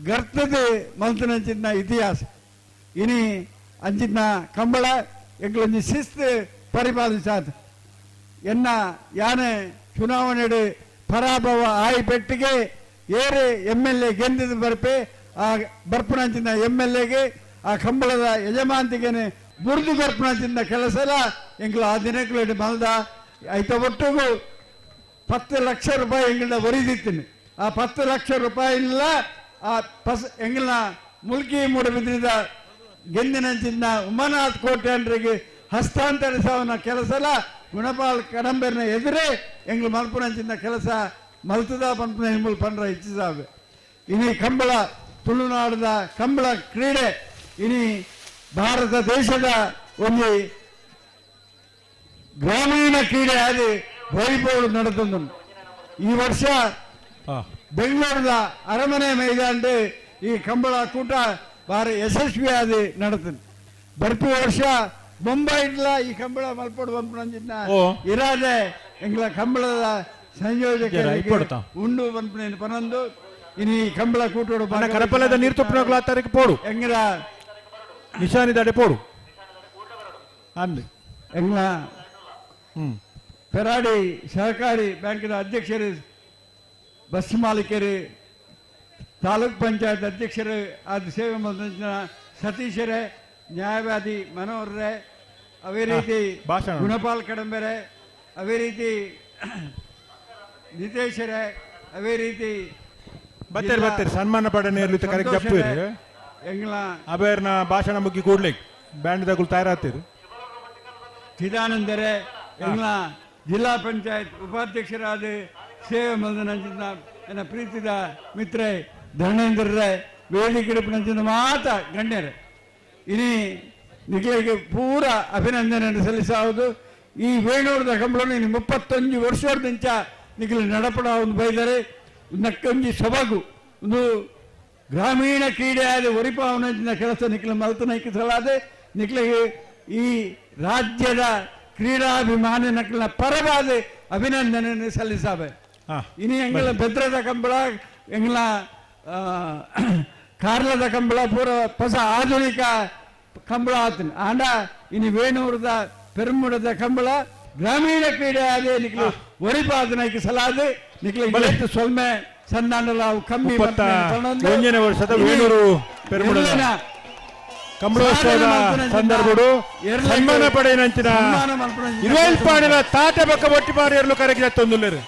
ಗರ್ತದ ಮಲ್ತನಂಚಿನ ಇತಿಹಾಸ ಇನಿ ಅಂಚಿನ ಕಂಬಳ ಎಂಗ್ಲೊಂದು ಶಿಸ್ತು ಪರಿಪಾಲಿಸಾದ ಎನ್ನ ಯಾನೆ ಚುನಾವಣೆ ಪರಾಭವ ಆಯಿ ಪೆಟ್ಟಿಗೆ ಏರೆ MLA ಗೆದ್ದಿದ್ದು ಬರ್ಪೆ ಆ ಬರ್ಪುನಂಚಿನ MLAಗೆ ಆ ಕಂಬಳದ ಯಜಮಾಂತಿಗೆ ಬುರ್ದು ಬರ್ಪುನಂಚಿನ ಕೆಲಸ ಎಲ್ಲ ಎಂಗ್ಲ ಆ ದಿನಕ್ಲಡಿ ಮಲ್ದ ಐತ ಒಟ್ಟಿಗೂ 10 ಲಕ್ಷ ರೂಪಾಯಿ ಎಂಗಿನ ಒರಿದಿತ್ತೀನಿ ಆ 10 ಲಕ್ಷ ರೂಪಾಯಿಲ್ಲ ಆ ಎಂಗಿನ ಮುಲ್ಕಿ ಮೂಡಬಿದ್ರಿಂದ ಗೆಂದಿನಂಚಿನ ಉಮಾನಾಥ್ ಕೋಟ್ಯಾನ್ರಿಗೆ ಹಸ್ತಾಂತರಿಸವನ ಕೆಲಸ ಗುಣಪಾಲ್ ಕಡಂಬರಿನ ಎದುರೇ ಎಂಗ್ಲು ಮಲ್ಪುನಂಚಿನ ಕೆಲಸ ಮಲ್ತದ ಪಂಪನ ಹಿಮ್ಮಲ್ ಪಂಡ್ರ ಇಚ್ಛಿಸಾವೆ ಇನಿ ಕಂಬಳ ತುಳುನಾಡದ ಕಂಬಳ ಕ್ರೀಡೆ ಇನಿ ಭಾರತ ದೇಶದ ಒಂದು ಗ್ರಾಮೀಣ ಕ್ರೀಡೆ ಆದಿ ವೈಭವ ನಡೆದು ಈ ವರ್ಷ ಬೆಂಗಳೂರದ ಅರಮನೆ ಮೈದಾನ ಈ ಕಂಬಳ ಕೂಟ ಬಾರಿ ಯಶಸ್ವಿಯಾಗಿ ನಡೆದು ಬರ್ಪಿ ವರ್ಷ ಮುಂಬೈಡ್ಲ ಈ ಕಂಬಳ ಮಲ್ಪಡು ಬಂಪುನಂಚಿನ ಇರಾದೆ ಎಂಗ್ಲ ಕಂಬಳದ ಸಂಯೋಜಕ ಉಂಡು ಬಂಪುನ ಪನಂದು ಇನಿ ಕಂಬಳ ಕೂಟೋಡು ಕರಪಲದ ನೀರು ತುಪ್ಪನ ತಾರೀಕು ಪೋಡು ಎಂಗ್ಲ ನಿಶಾನಿದಾಡೆ ಪೋಡು ಅಂದ್ ಎಂಗ್ಲ ಪೆರಾಡಿ ಸಹಕಾರಿ ಬ್ಯಾಂಕಿನ ಅಧ್ಯಕ್ಷರು ಬಸ್ ಮಾಲೀಕರು ತಾಲೂಕ್ ಪಂಚಾಯತ್ ಅಧ್ಯಕ್ಷರು ಆದ ಸೇವೆ ಮಾಡಿದ ಸತೀಶರೇ ನ್ಯಾಯವಾದಿ ಮನೋಹರೇ ಅವೇ ರೀತಿ ಗುಣಪಾಲ್ ಕಡಂಬರೆ ಅವೇ ರೀತಿ ನಿತೇಶರೇ ಅವೇ ರೀತಿ ಬತ್ತೇರು ಸನ್ಮಾನ ಪಡನೆ ಇರ್ಲಿಕ್ಕೆ ಕರೆಕ್ಟ್ ಜಪ್ಪಿರಿ ಎಂಗ್ಲ ಅಬೇರ್ನ ಭಾಷಣ ಮುಗಿ ಕೂಡ್ಲಿಕ್ಕೆ ಬ್ಯಾಂಡ್ ತಗೊಳ್ ತಯಾರಾಗ್ತೀರಿ ಚಿದಾನಂದರೇ ಎಂಗ್ಲ ಜಿಲ್ಲಾ ಪಂಚಾಯತ್ ಉಪಾಧ್ಯಕ್ಷರಾದ ಸೇವೆ ಮಲ್ದನಂಚಿನ ನನ್ನ ಪ್ರೀತಿದ ಮಿತ್ರೆ ಧರ್ಮೇಂದ್ರರೇ ವೇದಿಕೆ ಮಾತ ಗಣ್ಯರೇ ಇನಿ ನಿಖಿಲಿಗೆ ಪೂರ ಅಭಿನಂದನೆ ಸಲ್ಲಿಸುವುದು ಈ ವೇಣೂರದ ಕಂಬಳನ್ನು ಇನ್ನು 35 ವರ್ಷದಿಂದ ನಿಖಿಲು ನಡಪಡ ಒಂದು ಬೈದರೆ ನಕ್ಕೊಂಜಿ ಸೊಬಗು ಒಂದು ಗ್ರಾಮೀಣ ಕ್ರೀಡೆ ಆದ ಒರಿಪಾವನ ಕೆಲಸ ನಿಖಿಲು ಮಲ್ತನೈಕಿಸಲಾದೆ ನಿಖಿಲಿಗೆ ಈ ರಾಜ್ಯದ ಕ್ರೀಡಾಭಿಮಾನಿ ನಕಲಿನ ಪರವಾದ ಅಭಿನಂದನೆ ಸಲ್ಲಿಸಾವೆ ಇನಿ ಎಂಗಲ ಭದ್ರದ ಕಂಬಳ ಎಂಗಲ ಕಾರ್ಲದ ಕಂಬಳ ಪೂರ ಹೊಸ ಆಧುನಿಕ ಕಂಬಳ ಆತನ ಆಂಡ ಇನಿ ವೇಣೂರದ ಪೆರುಮುಡದ ಕಂಬಳ ಗ್ರಾಮೀಣ ಕ್ರೀಡೆ ಆದ ನಿಖಲು ಒರಿಪಾದನಕ್ಕೆ ಸಲಾದೆ ನಿಖಲು ಸೊಲ್ಮೆ ಸಣ್ಣಂಡಲ ಕಮ್ಮಿ ವರ್ಷದ ವೇಣೂರು ಪೆರುಮುಡದ ಕಂಬಳೋತ್ಸವದ ಸಂದರ್ಭಡು ಸನ್ಮಾನ ಪಡೆಯನಂಚಿನ ಇರುವಲ್ಪಾಡಿನ ತಾಟ ಬಕ್ಕ ಒಟ್ಟಿಮಾರಿಯರ್ಲು ಕರೆಗೆ ತಂದುಳ್ಳರು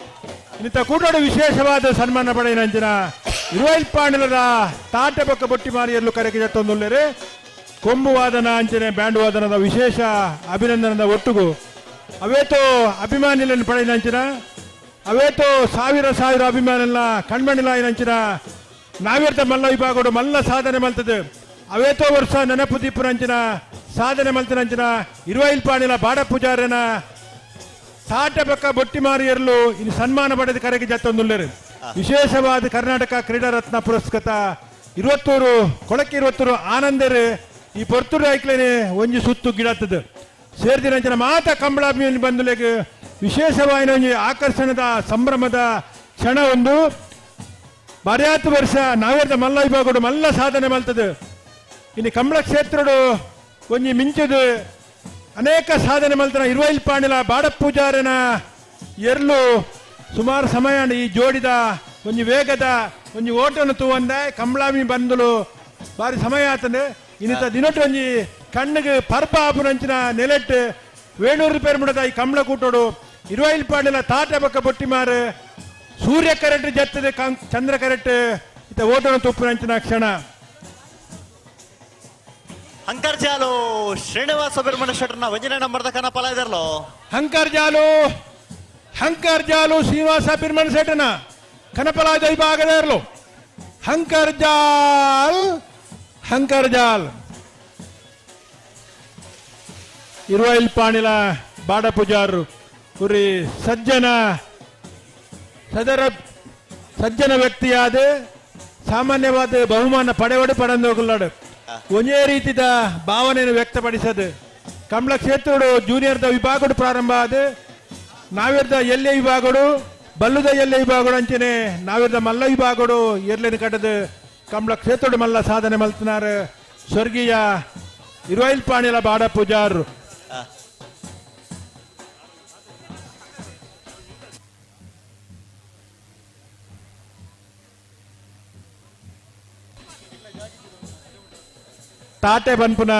ಇಂಥ ಕೂಟೋಡು ವಿಶೇಷವಾದ ಸನ್ಮಾನ ಪಡೆಯನಂಚಿನ ಇರುವಲ್ಪಾಡಿನ ತಾಟ ಬಕ್ಕ ಬೊಟ್ಟಿಮಾರಿಯರ್ಲು ಕರೆಗೆ ತಂದುಳ್ಳರು ಕೊಂಬು ವಾದನ ಅಂಚನೆ ಬ್ಯಾಂಡ್ ವಾದನದ ವಿಶೇಷ ಅಭಿನಂದನದ ಒಟ್ಟುಗು ಅವೇತೋ ಅಭಿಮಾನಿಗಳನ್ನು ಪಡೆಯನಂಚಿನ ಅವೇತೋ ಸಾವಿರ ಅಭಿಮಾನಿಗಳ ಕಣ್ಮಣಿಲಾಯಿನಂಚಿನ ನಾವ್ಯರ್ಥ ಮಲ್ಲ ವಿಭಾಗಡು ಮಲ್ಲ ಸಾಧನೆ ಮಲ್ತದೆ ಅವೇತೋ ವರ್ಷ ನೆನಪು ದೀಪನಂಚಿನ ಸಾಧನೆ ಮಲ್ತನಂಚಿನ ಇರುವೈಲ್ಪಾಣಿಲ ಬಾಡ ಪೂಜಾರನ ತಾಟ ಬಕ್ಕ ಬೊಟ್ಟಿಮಾರಿಯರ್ಲು ಇನ್ನು ಸನ್ಮಾನ ಪಡೆದ ಕರೆಗೆ ಜತ್ತೊಂದುಳ್ಳರು ವಿಶೇಷವಾದ ಕರ್ನಾಟಕ ಕ್ರೀಡಾ ರತ್ನ ಪುರಸ್ಕೃತ 20 ಕೊಳಕ್ಕೆ 20 ಆನಂದರು ಈ ಪೊರ್ತೂರು ಐಕ್ಲೇನೆ ಒಂಜಿ ಸುತ್ತು ಗಿಡತ್ತದ ಸೇರ್ದಿನಂಚಿನ ಮಾತ ಕಂಬಳಾಭಿಮಾನಿ ಬಂಧುಲೆಗೆ ವಿಶೇಷವಾದ ಒಂದು ಆಕರ್ಷಣದ ಸಂಭ್ರಮದ ಕ್ಷಣ ಒಂದು ಬರ್ಯಾತು ವರ್ಷ ನಾವೇರ್ದ ಮಲ್ಲ ವಿಭಾಗಡು ಮಲ್ಲ ಸಾಧನೆ ಮಲ್ತದು ಇನ್ನು ಕಂಬಳ ಕ್ಷೇತ್ರಡು ಒಂಜಿ ಮಿಂಚದು ಅನೇಕ ಸಾಧನೆ ಮಲ್ತನ ಇರುವೈಲ್ ಪಾಣಿಲ ಬಾಡ ಪೂಜಾರನ ಎರ್ಲು ಸುಮಾರು ಸಮಯ ಈ ಜೋಡಿದ ಒಂಜಿ ವೇಗದ ಒಂಜಿ ಓಟನ್ನು ತೂವಂದ ಕಂಬಳಾಮಿ ಬಂದಲು ಬಾರಿ ಸಮಯ ಆತಂದು ಇನ್ನಿತ ದಿನೊಟ್ಟು ಒಂಜಿ ಕಣ್ಣಿಗೆ ಪರ್ಪ ಆಪುನಂಚಿನ ನೆಲೆಟ್ಟು ವೇಣೂರು ಪೇರ್ಮುಡದ ಈ ಕಂಬಳ ಕೂಟೋಡು ಇರುವೈಲ್ ಪಾಣಿಲ ತಾಟ ಬಕ್ಕ ಬೊಟ್ಟಿ ಮಾರು ಸೂರ್ಯ ಕರೆಟ್ ಜತ್ತದ ಚಂದ್ರ ಕರೆಟ್ ಇತ ಓಟನ್ನು ತುಪ್ಪುನಂಚಿನ ಕ್ಷಣ ಅಂಕರ್ಜಾಲು ಶ್ರೀನಿವಾಸ ಸುಬ್ರಹ್ಮಣ್ಯ ಶೆಟ್ಟರ್ನ ವಂಜನೆ ನಂಬರ್ದ ಕನಪಲ ಇದರ್ಲೋ ಹಂಕರ್ಜಾಲು ಶ್ರೀನಿವಾಸ ಬಿರ್ಮನ್ ಶೆಟ್ಟನ ಕನಪಲಾದ ವಿಭಾಗದರ್ಲು ಹಂಕರ್ಜಾಲ್ ಇರುವೈಲ್ ಪಾಣಿಲ ಬಾಡ ಪೂಜಾರು ಕುರಿ ಸಜ್ಜನ ವ್ಯಕ್ತಿಯಾದ ಸಾಮಾನ್ಯವಾದ ಬಹುಮಾನ ಪಡೆವಡು ಪಡೆದೋಗುಲ್ಲಾಡು ಒಂದೇ ರೀತಿಯ ಭಾವನೆಯನ್ನು ವ್ಯಕ್ತಪಡಿಸದು ಕಂಬಳ ಕ್ಷೇತ್ರಡು ಜೂನಿಯರ್ದ ವಿಭಾಗಡು ಪ್ರಾರಂಭ ಆದ ನಾವಿರ್ದ ಎಲ್ಲೆ ವಿಭಾಗಡು ಬಲ್ಲುದ ಎಲ್ಲೆ ವಿಭಾಗಡು ಅಂಚನೆ ನಾವಿರ್ದ ಮಲ್ಲ ವಿಭಾಗಡು ಎರ್ಲೆನ ಕಟ್ಟದು ಕಂಬಳ ಕ್ಷೇತ್ರಡು ಮಲ್ಲ ಸಾಧನೆ ಮಲ್ತನಾರು ಸ್ವರ್ಗೀಯ ಇರುವೈಲ್ ಪಾಣಿಲ ಬಾಡ ಪೂಜಾರು ತಾಟೆ ಬನ್ಪುನ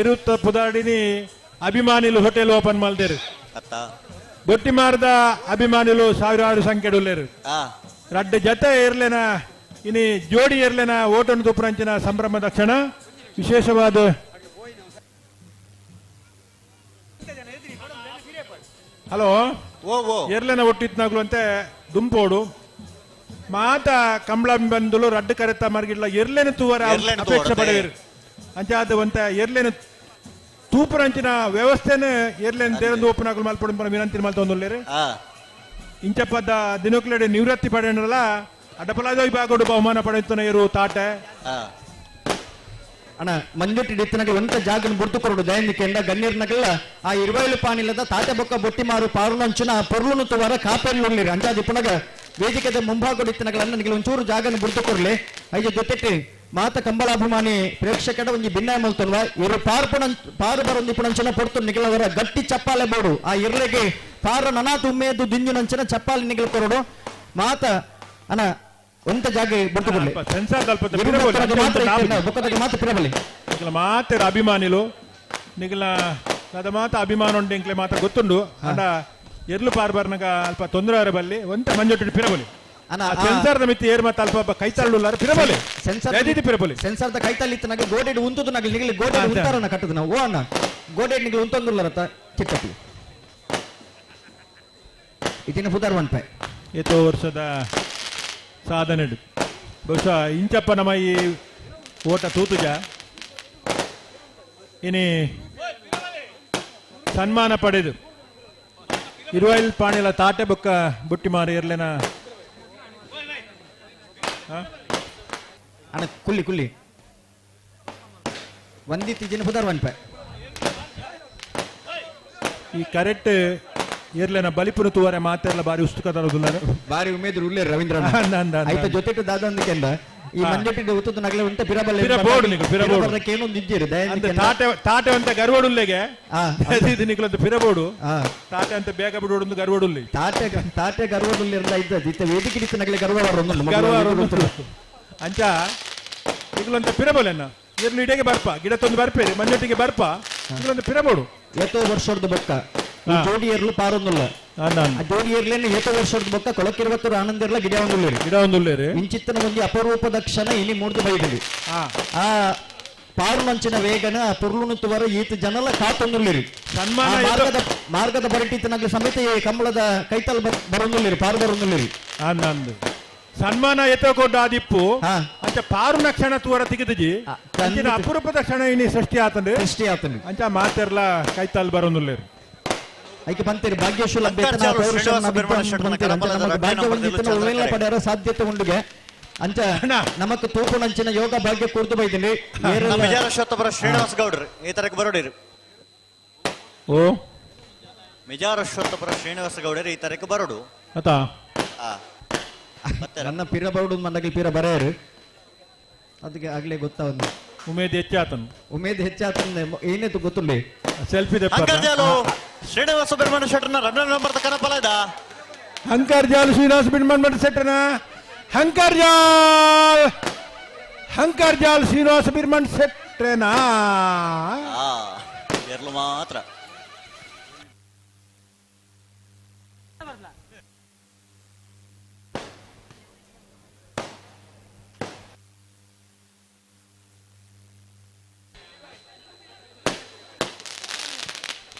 ಇರುತ್ತ ಪುದಾಡಿನಿ ಅಭಿಮಾನಿಲು ಹೋಟೆಲ್ ಓಪನ್ ಮಾಡ್ದೇರು ಬೊಟ್ಟಿ ಮಾರದ ಅಭಿಮಾನಿಲು ಸಾವಿರಾರು ಸಂಖ್ಯೆಡುಲ್ಲೇರು ರಡ್ಡ ಜತೆ ಇರ್ಲೇನ ಇನಿ ಜೋಡಿ ಇರ್ಲೇನ ಓಟನ್ ತುಪ್ರಂಚಿನ ಸಂಭ್ರಮದ ಕ್ಷಣ ವಿಶೇಷವಾದ ಹಲೋ ಎರ್ಲೇನ ಒಟ್ಟಿತ್ನಾಗ್ಲು ಅಂತೆ ದುಂಪೋಡು ಮಾತ ಕಂಬಳ ಬಂದುಲು ರಡ್ಡು ಕರೆತ ಮರ್ಗಿಡ್ಲ ಎರ್ಲೇನ ತೂವರ ಅಪೇಕ್ಷೆ ಪಡೆಯರು ಅಂಚಾದ ಒಂತ ಎರ್ಲೇನು ತೂಪರಂಚಿನ ವ್ಯವಸ್ಥೆನ ಎರ್ಲೇನು ದೇರಂದು ಓಪನ್ ಮಲ್ಪಡ ವಿನಂತಿ ಮಲ್ತೊಂದುಲ್ಲೇರು ಇಂಚಪ್ಪದ ದಿನಕ್ಲೆಡೆ ನಿವೃತ್ತಿ ಪಡೆಯಲ್ಲ ಅಡ್ಡಪಲಾದ ವಿಭಾಗಡು ಬಹುಮಾನ ಪಡೆಯುತ್ತಾನೆ ಇರು ತಾಟೆ ಅಣ್ಣ ಮಂಜುಟ್ಟಿ ಡಿತ್ತನಗೆ ಒಂತ ಜಾಗನ ಬುರ್ತು ಕೊರಡು ದಯನಿಕೆಂಡ ಗಣ್ಯರ್ನಗಲ್ಲ ಆ ಇರುವೈಲು ಪಾನಿಲ್ಲದ ತಾಟೆ ಬೊಕ್ಕ ಬೊಟ್ಟಿ ಮಾರು ಪಾರುನಂಚಿನ ಪೊರ್ಲುನು ತುವರ ಕಾಪೆಲ್ಲುಳ್ಳಿರಿ ಅಂಚಾದಿ ಪುನಗ ವೇದಿಕೆದ ಮುಂಭಾಗಡು ಇತ್ತನಗಲನ್ನ ನಿಮಗೆ ಒಂಚೂರು ಜಾಗನ ಬುರ್ತು ಕೊರ್ಲಿ ಐದು ಜೊತೆಟ್ಟಿ ಮಾತ ಕಂಬಳಾಭಿಮಾನಿ ಪ್ರೇಕ್ಷಕಡ ಒಂಜಿ ಭಿನ್ನಾಯ ಮಲ್ತನ್ವ ಇವರು ಪಾರು ಬರೊಂದಿ ಪುಣಂಚನ ಪೊರ್ತು ನಿಗಲವರ ಗಟ್ಟಿ ಚಪ್ಪಾಲೆ ಬೋಡು ಆ ಇರ್ಲೆಗೆ ಪಾರ ನನಾತು ಉಮ್ಮೇದು ದಿಂಜು ನಂಚನ ಚಪ್ಪಾಲೆ ನಿಗಲ್ ಕೊರಡು ಮಾತ ಅನ ಒಂತ ಜಾಗ ಬುರ್ತು ಕೊಡ್ಲಿ ಮಾತ ಪಿರಬಲಿ ಮಾತ ಅಭಿಮಾನಿಲು ನಿಗಲ ಅದ ಮಾತ ಅಭಿಮಾನ ಉಂಟು ಇಂಕ್ಲೆ ಮಾತ ಗೊತ್ತುಂಡು ಅಂಡ ಎರ್ಲು ಪಾರು ಬರ್ನಾಗ ಅಲ್ಪ ತೊಂದರೆ ಬಲ್ಲಿ ಒಂತ ಮಂಜೊಟ್ಟು ಪಿರಬಲಿ ಸೆನ್ಸಾರ್ ಮಿತಿ ಏರ್ ಮತ್ತೆ ಅಲ್ಪ ಕೈತಾಳುಲ್ಲಾರ ಪಿರಬಲಿ ಪಿರಬಲಿ ಸೆನ್ಸಾರ್ ದ ಕೈತಾಳಿತ್ತನಾಗ ಗೋಡೆಡ್ ಉಂತುದು ನಗಲಿ ನಿಗಲಿ ಗೋಡೆ ಉಂತಾರನ ಕಟ್ಟದು ನಾವು ಓ ಅಣ್ಣ ಗೋಡೆ ನಿಗಲಿ ಉಂತೊಂದುಲ್ಲಾರತ ಚಿಕ್ಕಪ್ಪಿ ಇತಿನ ಪುದಾರ್ ಒನ್ಪಾಯ್ ಎಷ್ಟೋ ವರ್ಷದ ಸಾಧನೆ ಬಹುಶಃ ಇಂಚಪ್ಪ ನಮ್ಮ ಈ ಓಟ ತೂತುಜ ಇನಿ ಸನ್ಮಾನ ಪಡೆದು ಇರುವೈಲ್ ಪಾಣಿಲ ತಾಟೆ ಬೊಕ್ಕ ಬುಟ್ಟಿ ಮಾರಿ ಇರ್ಲೇನ ಅಣ್ಣ ಕುಲ್ಲಿ ಒಂದಿತ್ತು ಜನ ಪುದಾರ್ ಒನ್ಪಾಯ್ ಈ ಕರೆಕ್ಟ್ ಏರ್ಲೇನ ಬಲಿಪುರ ತೂವರೆ ಮಾತೆಲ್ಲ ಬಾರಿ ಉಸ್ತುಕದರುದುಲ್ಲಾರು ಬಾರಿ ಉಮೇದ್ರು ಉಳ್ಳೇ ರವೀಂದ್ರ ಆಯ್ತ ಜೊತೆಟ್ಟು ದಾದಂದಕ್ಕೆಂದ ಈ ಮಂಜಟ್ಟಿಗೆ ಉತ್ತದ ನಗಲೆ ಉಂಟ ಪಿರಬಲ್ಲ ಪಿರಬೋಡು ನಿಗು ಪಿರಬೋಡು ಕೇನೊಂದು ಇದ್ದೀರಿ ತಾಟೆ ಅಂತ ಗರ್ವಡುಲ್ಲೆಗೆ ಇದು ನಿಗಲೊಂದು ಪಿರಬೋಡು ತಾಟೆ ಅಂತ ಬೇಗ ಬಿಡೋಡು ಒಂದು ಗರ್ವಡುಲ್ಲಿ ತಾಟೆ ಗರ್ವಡುಲ್ಲಿ ಇರ್ದ ಇದ್ದದ್ದು ಇತ್ತ ವೇದಿಕೆ ಇತ್ತ ನಗಲೆ ಗರ್ವ ಅಂಚ ನಿಗಲೊಂದು ಪಿರಬೋಲೆನ್ನ ಇರ್ಲು ಇಡೆಗೆ ಬರ್ಪ ಗಿಡ ತಂದು ಬರ್ಪೇರಿ ಮಂಜಟ್ಟಿಗೆ ಬರ್ಪ ನಿಗಲೊಂದು ಪಿರಬೋಡು ಎತ್ತೋ ವರ್ಷದ ಬೊಕ್ಕ ಜೋಡಿಯರ್ಲು ಪಾರೊಂದುಲ್ಲ ಜೋಡಿಯರ್ಲೇನೆ ಏತ ವರ್ಷದ ಬೊಕ್ಕ ಕೊಳಕಿರುವತ್ತರು ಆನಂದಿರ್ಲ ಗಿಡ ಒಂದುಲ್ಲೇರಿ ಇಂಚಿತ್ತನ ಒಂದು ಅಪರೂಪದ ಕ್ಷಣ ಇನಿ ಮೂರ್ತಿ ಬೈದಿರಿ ಆ ಪಾರುನಂಚಿನ ವೇಗನ ಪುರ್ಲುನುತ್ತುವರ ಈತ ಜನಲ ಕಾತೊಂದುಲ್ಲಿರಿ ಮಾರ್ಗದ ಬರಟಿತ್ತನಾಗ ಸಮೇತ ಕಂಬಳದ ಕೈತಲ್ ಬರೊಂದುಲ್ಲಿರಿ ಪಾರು ಬರೊಂದುಲ್ಲಿರಿ ಸನ್ಮಾನ ಎತ್ತಕೊಂಡ ಆದಿಪ್ಪು ಅಂಚ ಪಾರುನ ಕ್ಷಣ ತೂವರ ತೆಗೆದಜಿ ಅಂಚಿನ ಅಪರೂಪದ ಕ್ಷಣ ಇನಿ ಸೃಷ್ಟಿ ಆತಂದ್ರೆ ಅಂಚ ಮಾತೆರ್ಲ ಕೈತಲ್ ಬರೊಂದುಲ್ಲೇರಿ ಐಕೆ ಬಂತೀರಿ ಭಾಗ್ಯಶೂಲ ಪಡೆಯರ ಸಾಧ್ಯತೆ ಉಂಡುಗೆ ಅಂಚ ನಮಕ್ ತೂಪುನಂಚಿನ ಯೋಗ ಭಾಗ್ಯ ಕೂರ್ತು ಬೈದಿನಿ ವಿಜಯಶೋತ್ತಪುರ ಶ್ರೀನಿವಾಸ ಗೌಡ್ರು ಈ ತರಕ್ಕೆ ಬರೋಡಿರು ಓ ಮಿಜಾರಶ್ವತ್ತಪುರ ಶ್ರೀನಿವಾಸ ಗೌಡರು ಈ ತರಕ್ಕೆ ಬರೋಡು ಆತಾ ನನ್ನ ಪಿರ ಬರುಡು ಮಂದಗೆ ಪಿರ ಬರೆಯರು ಅದಕ್ಕೆ ಆಗ್ಲೇ ಗೊತ್ತಾವನು ಉಮೇದ್ ಹೆಚ್ಚಾತನು ಉಮೇದ್ ಹೆಚ್ಚಾತನ ಏನೇತು ಗೊತ್ತುಂಡೆ ಸೆಲ್ಫಿ ಶ್ರೀನಿವಾಸ ಬಿರ್ಮಣ ಶೆಟ್ಟರ್ನ 2 ನಂಬರ್ ಕನಪಲ ಇದ ಹಂಕರ್ ಜಾಲ್ ಶ್ರೀನಿವಾಸ ಬಿರ್ಮಣ ಶೆಟ್ಟರ್ನ ಹಂಕರ್ ಜಾಲ್ ಶ್ರೀನಿವಾಸ ಬಿರ್ಮಣ ಶೆಟ್ಟರ್ನ ಎರ್ಲು ಮಾತ್ರ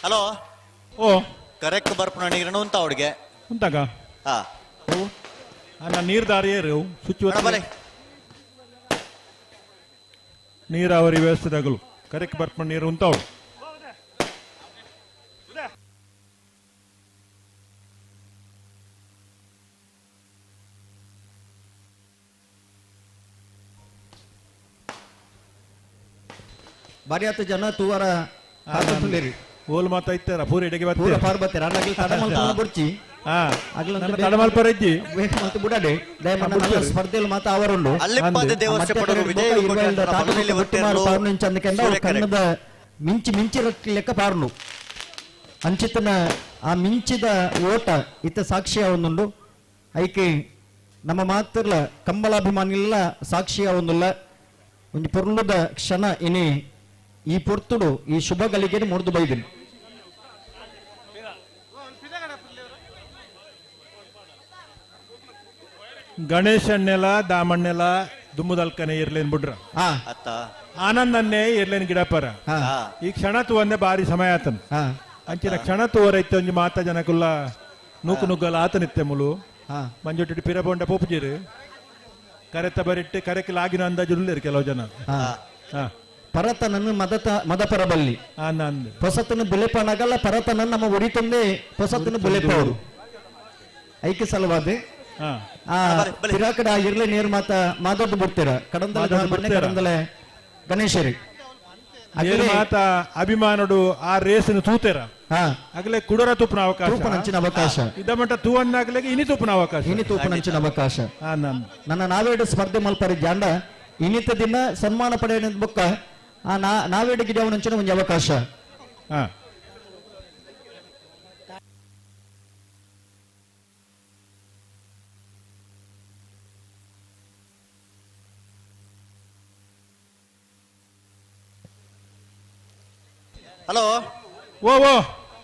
ಹಲೋ ಓ ಕರೆಕ್ಟ್ ಬರ್ಪಣ ನೀರನ್ನು ಅಂತ ಅವ್ರಿಗೆ ಉಂಟಾಗ ಹಾ ನಾನು ನೀರ್ದಾರಿಯರು ಶುಚಿವತ್ತು ನೀರಾವರಿ ವ್ಯವಸ್ಥೆದಾಗಲು ಕರೆಕ್ಟ್ ಬರ್ಪಣ ನೀರು ಉಂಟವಳು ಬಾರಿ ಆತ ಜನ ತೂವರ ಓಲ್ ಮಾತಾ ಇತ್ತಾರ ಪೂರ ಎಡೆಗೆ ಪೂರ ಪಾರ್ ಬತ್ತರ ಅನ್ನಕ್ಕೆ ತಡಮಲ್ಪನ ಬುಡ್ಚಿ ತಡಮಲ್ಪರಜ್ಜಿ ಮತ್ತೆ ಬುಡಡೆ ದಯಮಾಡಿ ಸ್ಪರ್ಧೆಯಲ್ಲಿ ಮಾತಾ ಅವರುಂಡು ಅಲ್ಲಿಪ್ಪಾದ ದೇವಸ್ಥೆ ಪಡರು ವಿಜಯ ತಾತನಲ್ಲಿ ಒಟ್ಟಿಮಾರು ಪಾರ್ನು ಚಂದಕೆಂದ ಕನ್ನಡ ಮಿಂಚಿ ಲೆಕ್ಕ ಪಾರ್ನು ಅಂಚಿತನ ಆ ಮಿಂಚಿದ ಓಟ ಇತ್ತ ಸಾಕ್ಷಿಯ ಒಂದುಂಡು ಐಕೆ ನಮ್ಮ ಮಾತಿರ್ಲ ಕಂಬಳಾಭಿಮಾನಿಲ್ಲ ಸಾಕ್ಷಿಯ ಒಂದುಲ್ಲ ಒಂದು ಪೊರ್ಲುದ ಕ್ಷಣ ಇನಿ ಈ ಪೊರ್ತುಡು ಈ ಶುಭ ಗಳಿಗೆ ಮುರಿದು ಬೈದಿನಿ ಗಣೇಶನ್ನೆಲ ದಾಮಣ್ಣೆಲ ದುಮ್ಮದಲ್ಕನೆ ಇರ್ಲೇನ್ ಬಿಡ್ರ ಆನಂದನ್ನೇ ಇರ್ಲೇನ್ ಗಿಡಪರ ಈ ಕ್ಷಣತ್ತು ಒಂದೇ ಬಾರಿ ಸಮಯ ಆತನ ಅಂಚಿನ ಕ್ಷಣತ್ತು ಹೊರೈತೆ ಒಂಜಿ ಮಾತ ಜನಕುಲ್ಲ ನೂಕು ನುಗ್ಗಲ ಆತನಿತ್ತೆ ಮುಲು ಮಂಜೊಟ್ಟಿ ಪಿರಬೊಂಡ ಪೋಪುಜಿರು ಕರೆತ ಬರಿಟ್ಟು ಕರೆಕಿಲಾಗಿನ ಅಂದಾಜುಲ್ಲೇರು ಕೆಲವು ಜನ ಪರತನನ್ನು ಮದಪರ ಬಲ್ಲಿ ಹೊಸತನ್ನು ಬುಲೆಪಣಗಲ್ಲ ಪರತನನ್ನು ನಮ್ಮ ಉರಿತೊಂದೇ ಹೊಸತನ್ನು ಬುಲೆಪವರು ಐಕ್ಯ ಸಲವಾದೆ ಕಡ ಇರ್ಲೆ ನೇರು ಮಾತಾಡ್ ಬಿಡ್ತೀರ ಕಡಂದಲೆ ಗಣೇಶರಿ ಮಾತ ಅಭಿಮಾನಡು ಆ ರೇಸಿನ ತೂತೇರ ಆಗ್ಲೇ ಕುಡರ ತೂಪನ ಅವಕಾಶ ಇದ ಮಟ್ಟ ತೂ ಅಂದಾಗ್ಲೇ ಇನಿ ತೂಪನ ಅವಕಾಶ ಇನಿ ತೂಪನಂಚಿನ ಅವಕಾಶ ನನ್ನ ನಾವೇಡು ಸ್ಪರ್ಧೆ ಮಲ್ಪರಿ ಜಾಂಡ ಇನ್ನಿತ ದಿನ ಸನ್ಮಾನ ಪಡೆಯ ಬೊಕ್ಕ ಆ ನಾವೇಡು ಗಿಡವನಂಚಿನ ಒಂದು ಅವಕಾಶ ಹಲೋ ಓ ಓ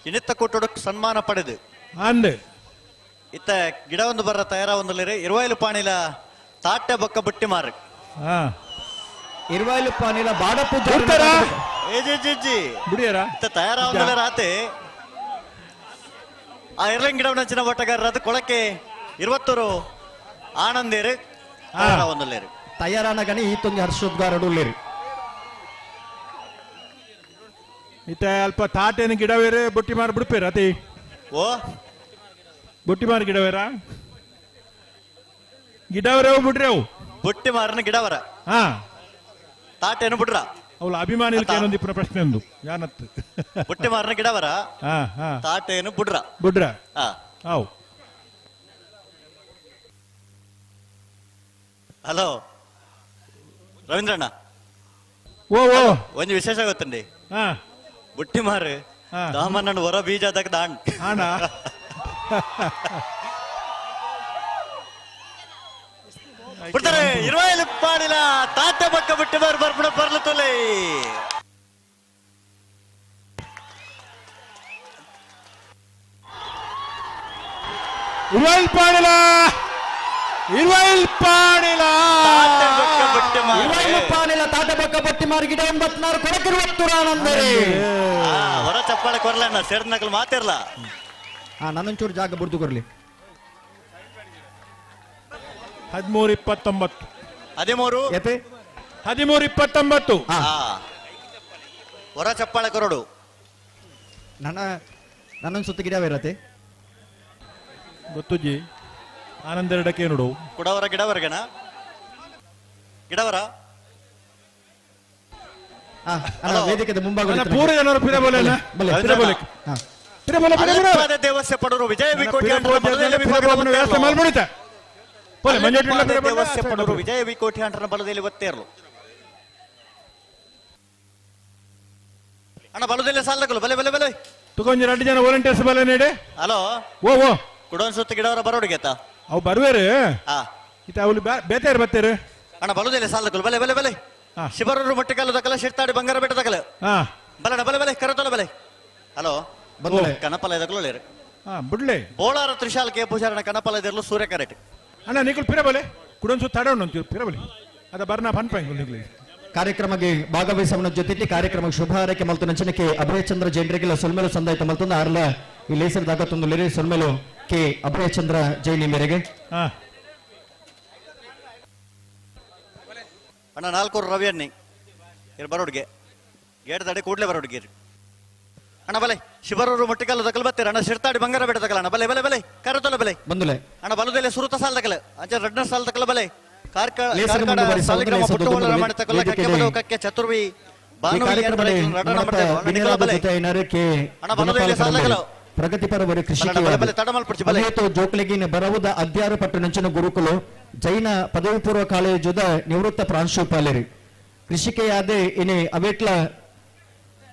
ಇನ್ನಿತ್ತ ಕೊಟ್ಟು ಸನ್ಮಾನ ಪಡೆದು ಅಂದೆ ಇತ್ತ ಗಿಡ ಒಂದು ಬರ್ರ ತಯಾರ ಒಂದಲ್ಲಿರಿ ಇರುವಾಯಿಲು ಪಾಣಿಲ ತಾಟೆ ಬೊಕ್ಕ ಬುಟ್ಟಿ ಮಾರ ಇರುವಾಯಿಲು ಪಾಣಿಲ ಬಾಡಪ್ಪು ಇತ್ತ ತಯಾರ ಒಂದಲ್ಲ ರಾತೆ ಆ ಇರ್ಲಿಂಗ್ ಗಿಡ ನಂಚಿನ ಒಟ್ಟಗಾರ ಅದು ಕೊಳಕ್ಕೆ 20 ಆನಂದೇರು ತಯಾರ ಒಂದಲ್ಲೇರು ತಯಾರಾನ ಗಣಿ ಈತೊಂದು ಹರ್ಷೋದ್ಗಾರಡುಲ್ಲೇರಿ ಇತ್ತ ಅಲ್ಪ ತಾಟೇನ ಗಿಡವೇರೆ ಬುಟ್ಟಿ ಮಾರಿ ಬಿಡ್ಪೇರ ಅತಿ ಓ ಬುಟ್ಟಿ ಮಾರಿ ಗಿಡವೇರ ಗಿಡವರವು ಬಿಡ್ರಿ ಅವು ಬುಟ್ಟಿ ಮಾರನ ಗಿಡವರ ತಾಟೇನು ಬಿಡ್ರ ಅವಳ ಅಭಿಮಾನಿ ಏನೊಂದು ಇಪ್ಪನ ಪ್ರಶ್ನೆ ಒಂದು ಯಾನತ್ ಬುಟ್ಟಿ ಮಾರನ ಗಿಡವರ ತಾಟೇನು ಬಿಡ್ರ ಅವು ಹಲೋ ರವೀಂದ್ರಣ್ಣ ಓ ಓ ಒಂದು ವಿಶೇಷ ಗೊತ್ತಂಡಿ ಬುಟ್ಟಿ ಮಾರು ದಾಮಣ್ಣನ ಹೊರ ಬೀಜ ದಾಂಡ್ ಬಿಡ್ತಾರೆ 20 ಪಾಡಿಲ ತಾತೆ ಬಕ್ಕ ಬಿಟ್ಟು ಬರ್ಬಿಡ ಬರ್ಲು ತೊಲೆ ಪಾಡಿಲ ತಾಟ ಬಕ್ಕ ಬಟ್ಟಿ ಮಾರಿ ಗಿಡ 84 ಕೊಡಕಿರುವತ್ತು ಆನಂದರೇ ಹೊರ ಚಪ್ಪಾಳೆ ಕೊರ್ಲ ಸೇರ್ದ ನಕಲ್ ಮಾತಿರ್ಲ ನನ್ನೊಂಚೂರು ಜಾಗ ಬುಡ್ದು ಕೊರ್ಲಿ 13-29 13-29 ಹೊರ ಚಪ್ಪಾಳೆ ಕೊರಡು ನನ್ನೊಂದು ಸುತ್ತ ಗಿಡವಿರತ್ತೆ ಗೊತ್ತುಜಿ ಆನಂದೆರಡಕ್ಕೆ ನೋಡು ಗಿಡವರ ಗಿಡವರ್ಗಣ ಗಿಡವರ ವೇದಿಕೆದ ಮುಂಭಾಗ ಪೂರ ಜನರು ಪಿರ ಬೋಲೆ ಅಲ್ಪಾದ ದೇವಸ್ಯ ಪಡೂರು ವಿಜಯ ವಿಕೋಟಿ ವ್ಯವಸ್ಥೆ ಮಲ್ಬಿಡುತ್ತ ದೇವಸ್ಯ ಪಡೂರು ವಿಜಯ ವಿಕೋಟಿ ಅಂಟನ ಬಲದಲ್ಲಿ ಒತ್ತೇರ್ಲು ಅಣ್ಣ ಬಲದಲ್ಲಿ ಸಾಲದಕ್ಕಲು ಬಲೆ ಬಲೆ ಬಲೆ ತುಕೊಂಜಿ 2 ಜನ ವಾಲಂಟಿಯರ್ಸ್ ಬಲೆ ನೀಡಿ ಹಲೋ ಓ ಕುಡೋನ್ ಸುತ್ತ ಗಿಡವರ ಬರೋಡಿಗೆತ ಅವು ಬರುವೇರು ಇತ ಅವಳು ಬೇತಾರು ಬತ್ತೇರು ಅಣ್ಣ ಬಲದಲ್ಲಿ ಸಾಲದಕ್ಕಲು ಬಲೆ ಬಲೆ ಬಲೆ ಶಿಬರೂರು ಮಟ್ಟಿಕಲ್ಲು ದಕ್ಕಲ ಶಿರ್ತಾಡಿ ಬಂಗಾರ ಬೆಟ್ಟ ದಕ್ಕಲ ಬಲಣ ಬಲೆ ಬಲೆ ಕರತೊಲ ಬಲೆ ಹಲೋ ಕನಪಲ ದಕ್ಕಲು ಬುಡ್ಲೆ ಬೋಳಾರ ತ್ರಿಶಾಲ್ ಕೆ ಪೂಜಾರಣ ಕನಪಲ ಇದರ್ಲು ಸೂರ್ಯ ಕರೆಟ್ ಅಣ್ಣ ನಿಕುಲ್ ಪಿರಬಲೆ ಕುಡೋನ್ ಸುತ್ತ ತಡೋಣ ಪಿರಬಲೆ ಅದ ಬರ್ನಾ ಪನ್ಪಾಯಿ ಕಾರ್ಯಕ್ರಮಕ್ಕೆ ಭಾಗವಹಿಸವನ ಜೊತೆಗೆ ಕಾರ್ಯಕ್ರಮ ಶುಭ ಹಾರೈಕೆ ಮಲ್ತು ನಂಚನಕ್ಕೆ ಅಭಯಚಂದ್ರ ಜೈನರಿಗೆಲ್ಲ ಸೊಲ್ಮೇಲು ಸಂದಾಯಿತ ಮಲ್ತೊಂದು ಆರ್ಲ ಈ ಲೇಸರ್ ದಾಗತ್ತೊಂದು ಲೇರಿ ಸೊಲ್ಮೇಲು ಕೆ ಅಭಯಚಂದ್ರ ಜೈನಿ ಮೇರೆಗೆ ಅಣ್ಣ 4 ರವಿ ಅನ್ನಿ ಇರ್ ಬರೋಡ್ಗೆ ಗೇಟ್ ದಾಡಿ ಕೂಡ್ಲೆ ಬರೋಡ್ಗೆ ಅಣ್ಣ ಬಲೆ ಶಿಬರೂರು ಮಟ್ಟಿಕಲ್ಲು ದಕ್ಕಲು ಬತ್ತೀರ ಅಣ್ಣ ಶಿರ್ತಾಡಿ ಬಂಗಾರ ಬೆಟ್ಟ ದಕ್ಕಲ ಅಣ್ಣ ಬಲೆ ಬಲೆ ಬಲೆ ಕರತೊಲ ಬಲೆ ಬಂದುಲೆ ಅಣ್ಣ ಬಲದಲ್ಲಿ ಸುರುತ ಸಾಲ ದಕ್ಕಲ ಅಂಚ ರೆಡ್ನ ಸಾಲ ದಕ್ಕಲ ಬಲೆ ಚತುರ್ವಿ ಪ್ರಗತಿಪರ ಕೃಷಿ ಜೋಕ್ಲೆಗಿನ ಬರವುದ ಅಧ್ಯಾರು ಪಟ್ಟು ನಂಚಿನ ಗುರುಕುಲು ಜೈನ ಪದವಿ ಪೂರ್ವ ಕಾಲೇಜುದ ನಿವೃತ್ತ ಪ್ರಾಂಶುಪಾಲರಿ ಕೃಷಿಕೆಯಾದೆ ಇನಿ ಅವೇಟ್ಲ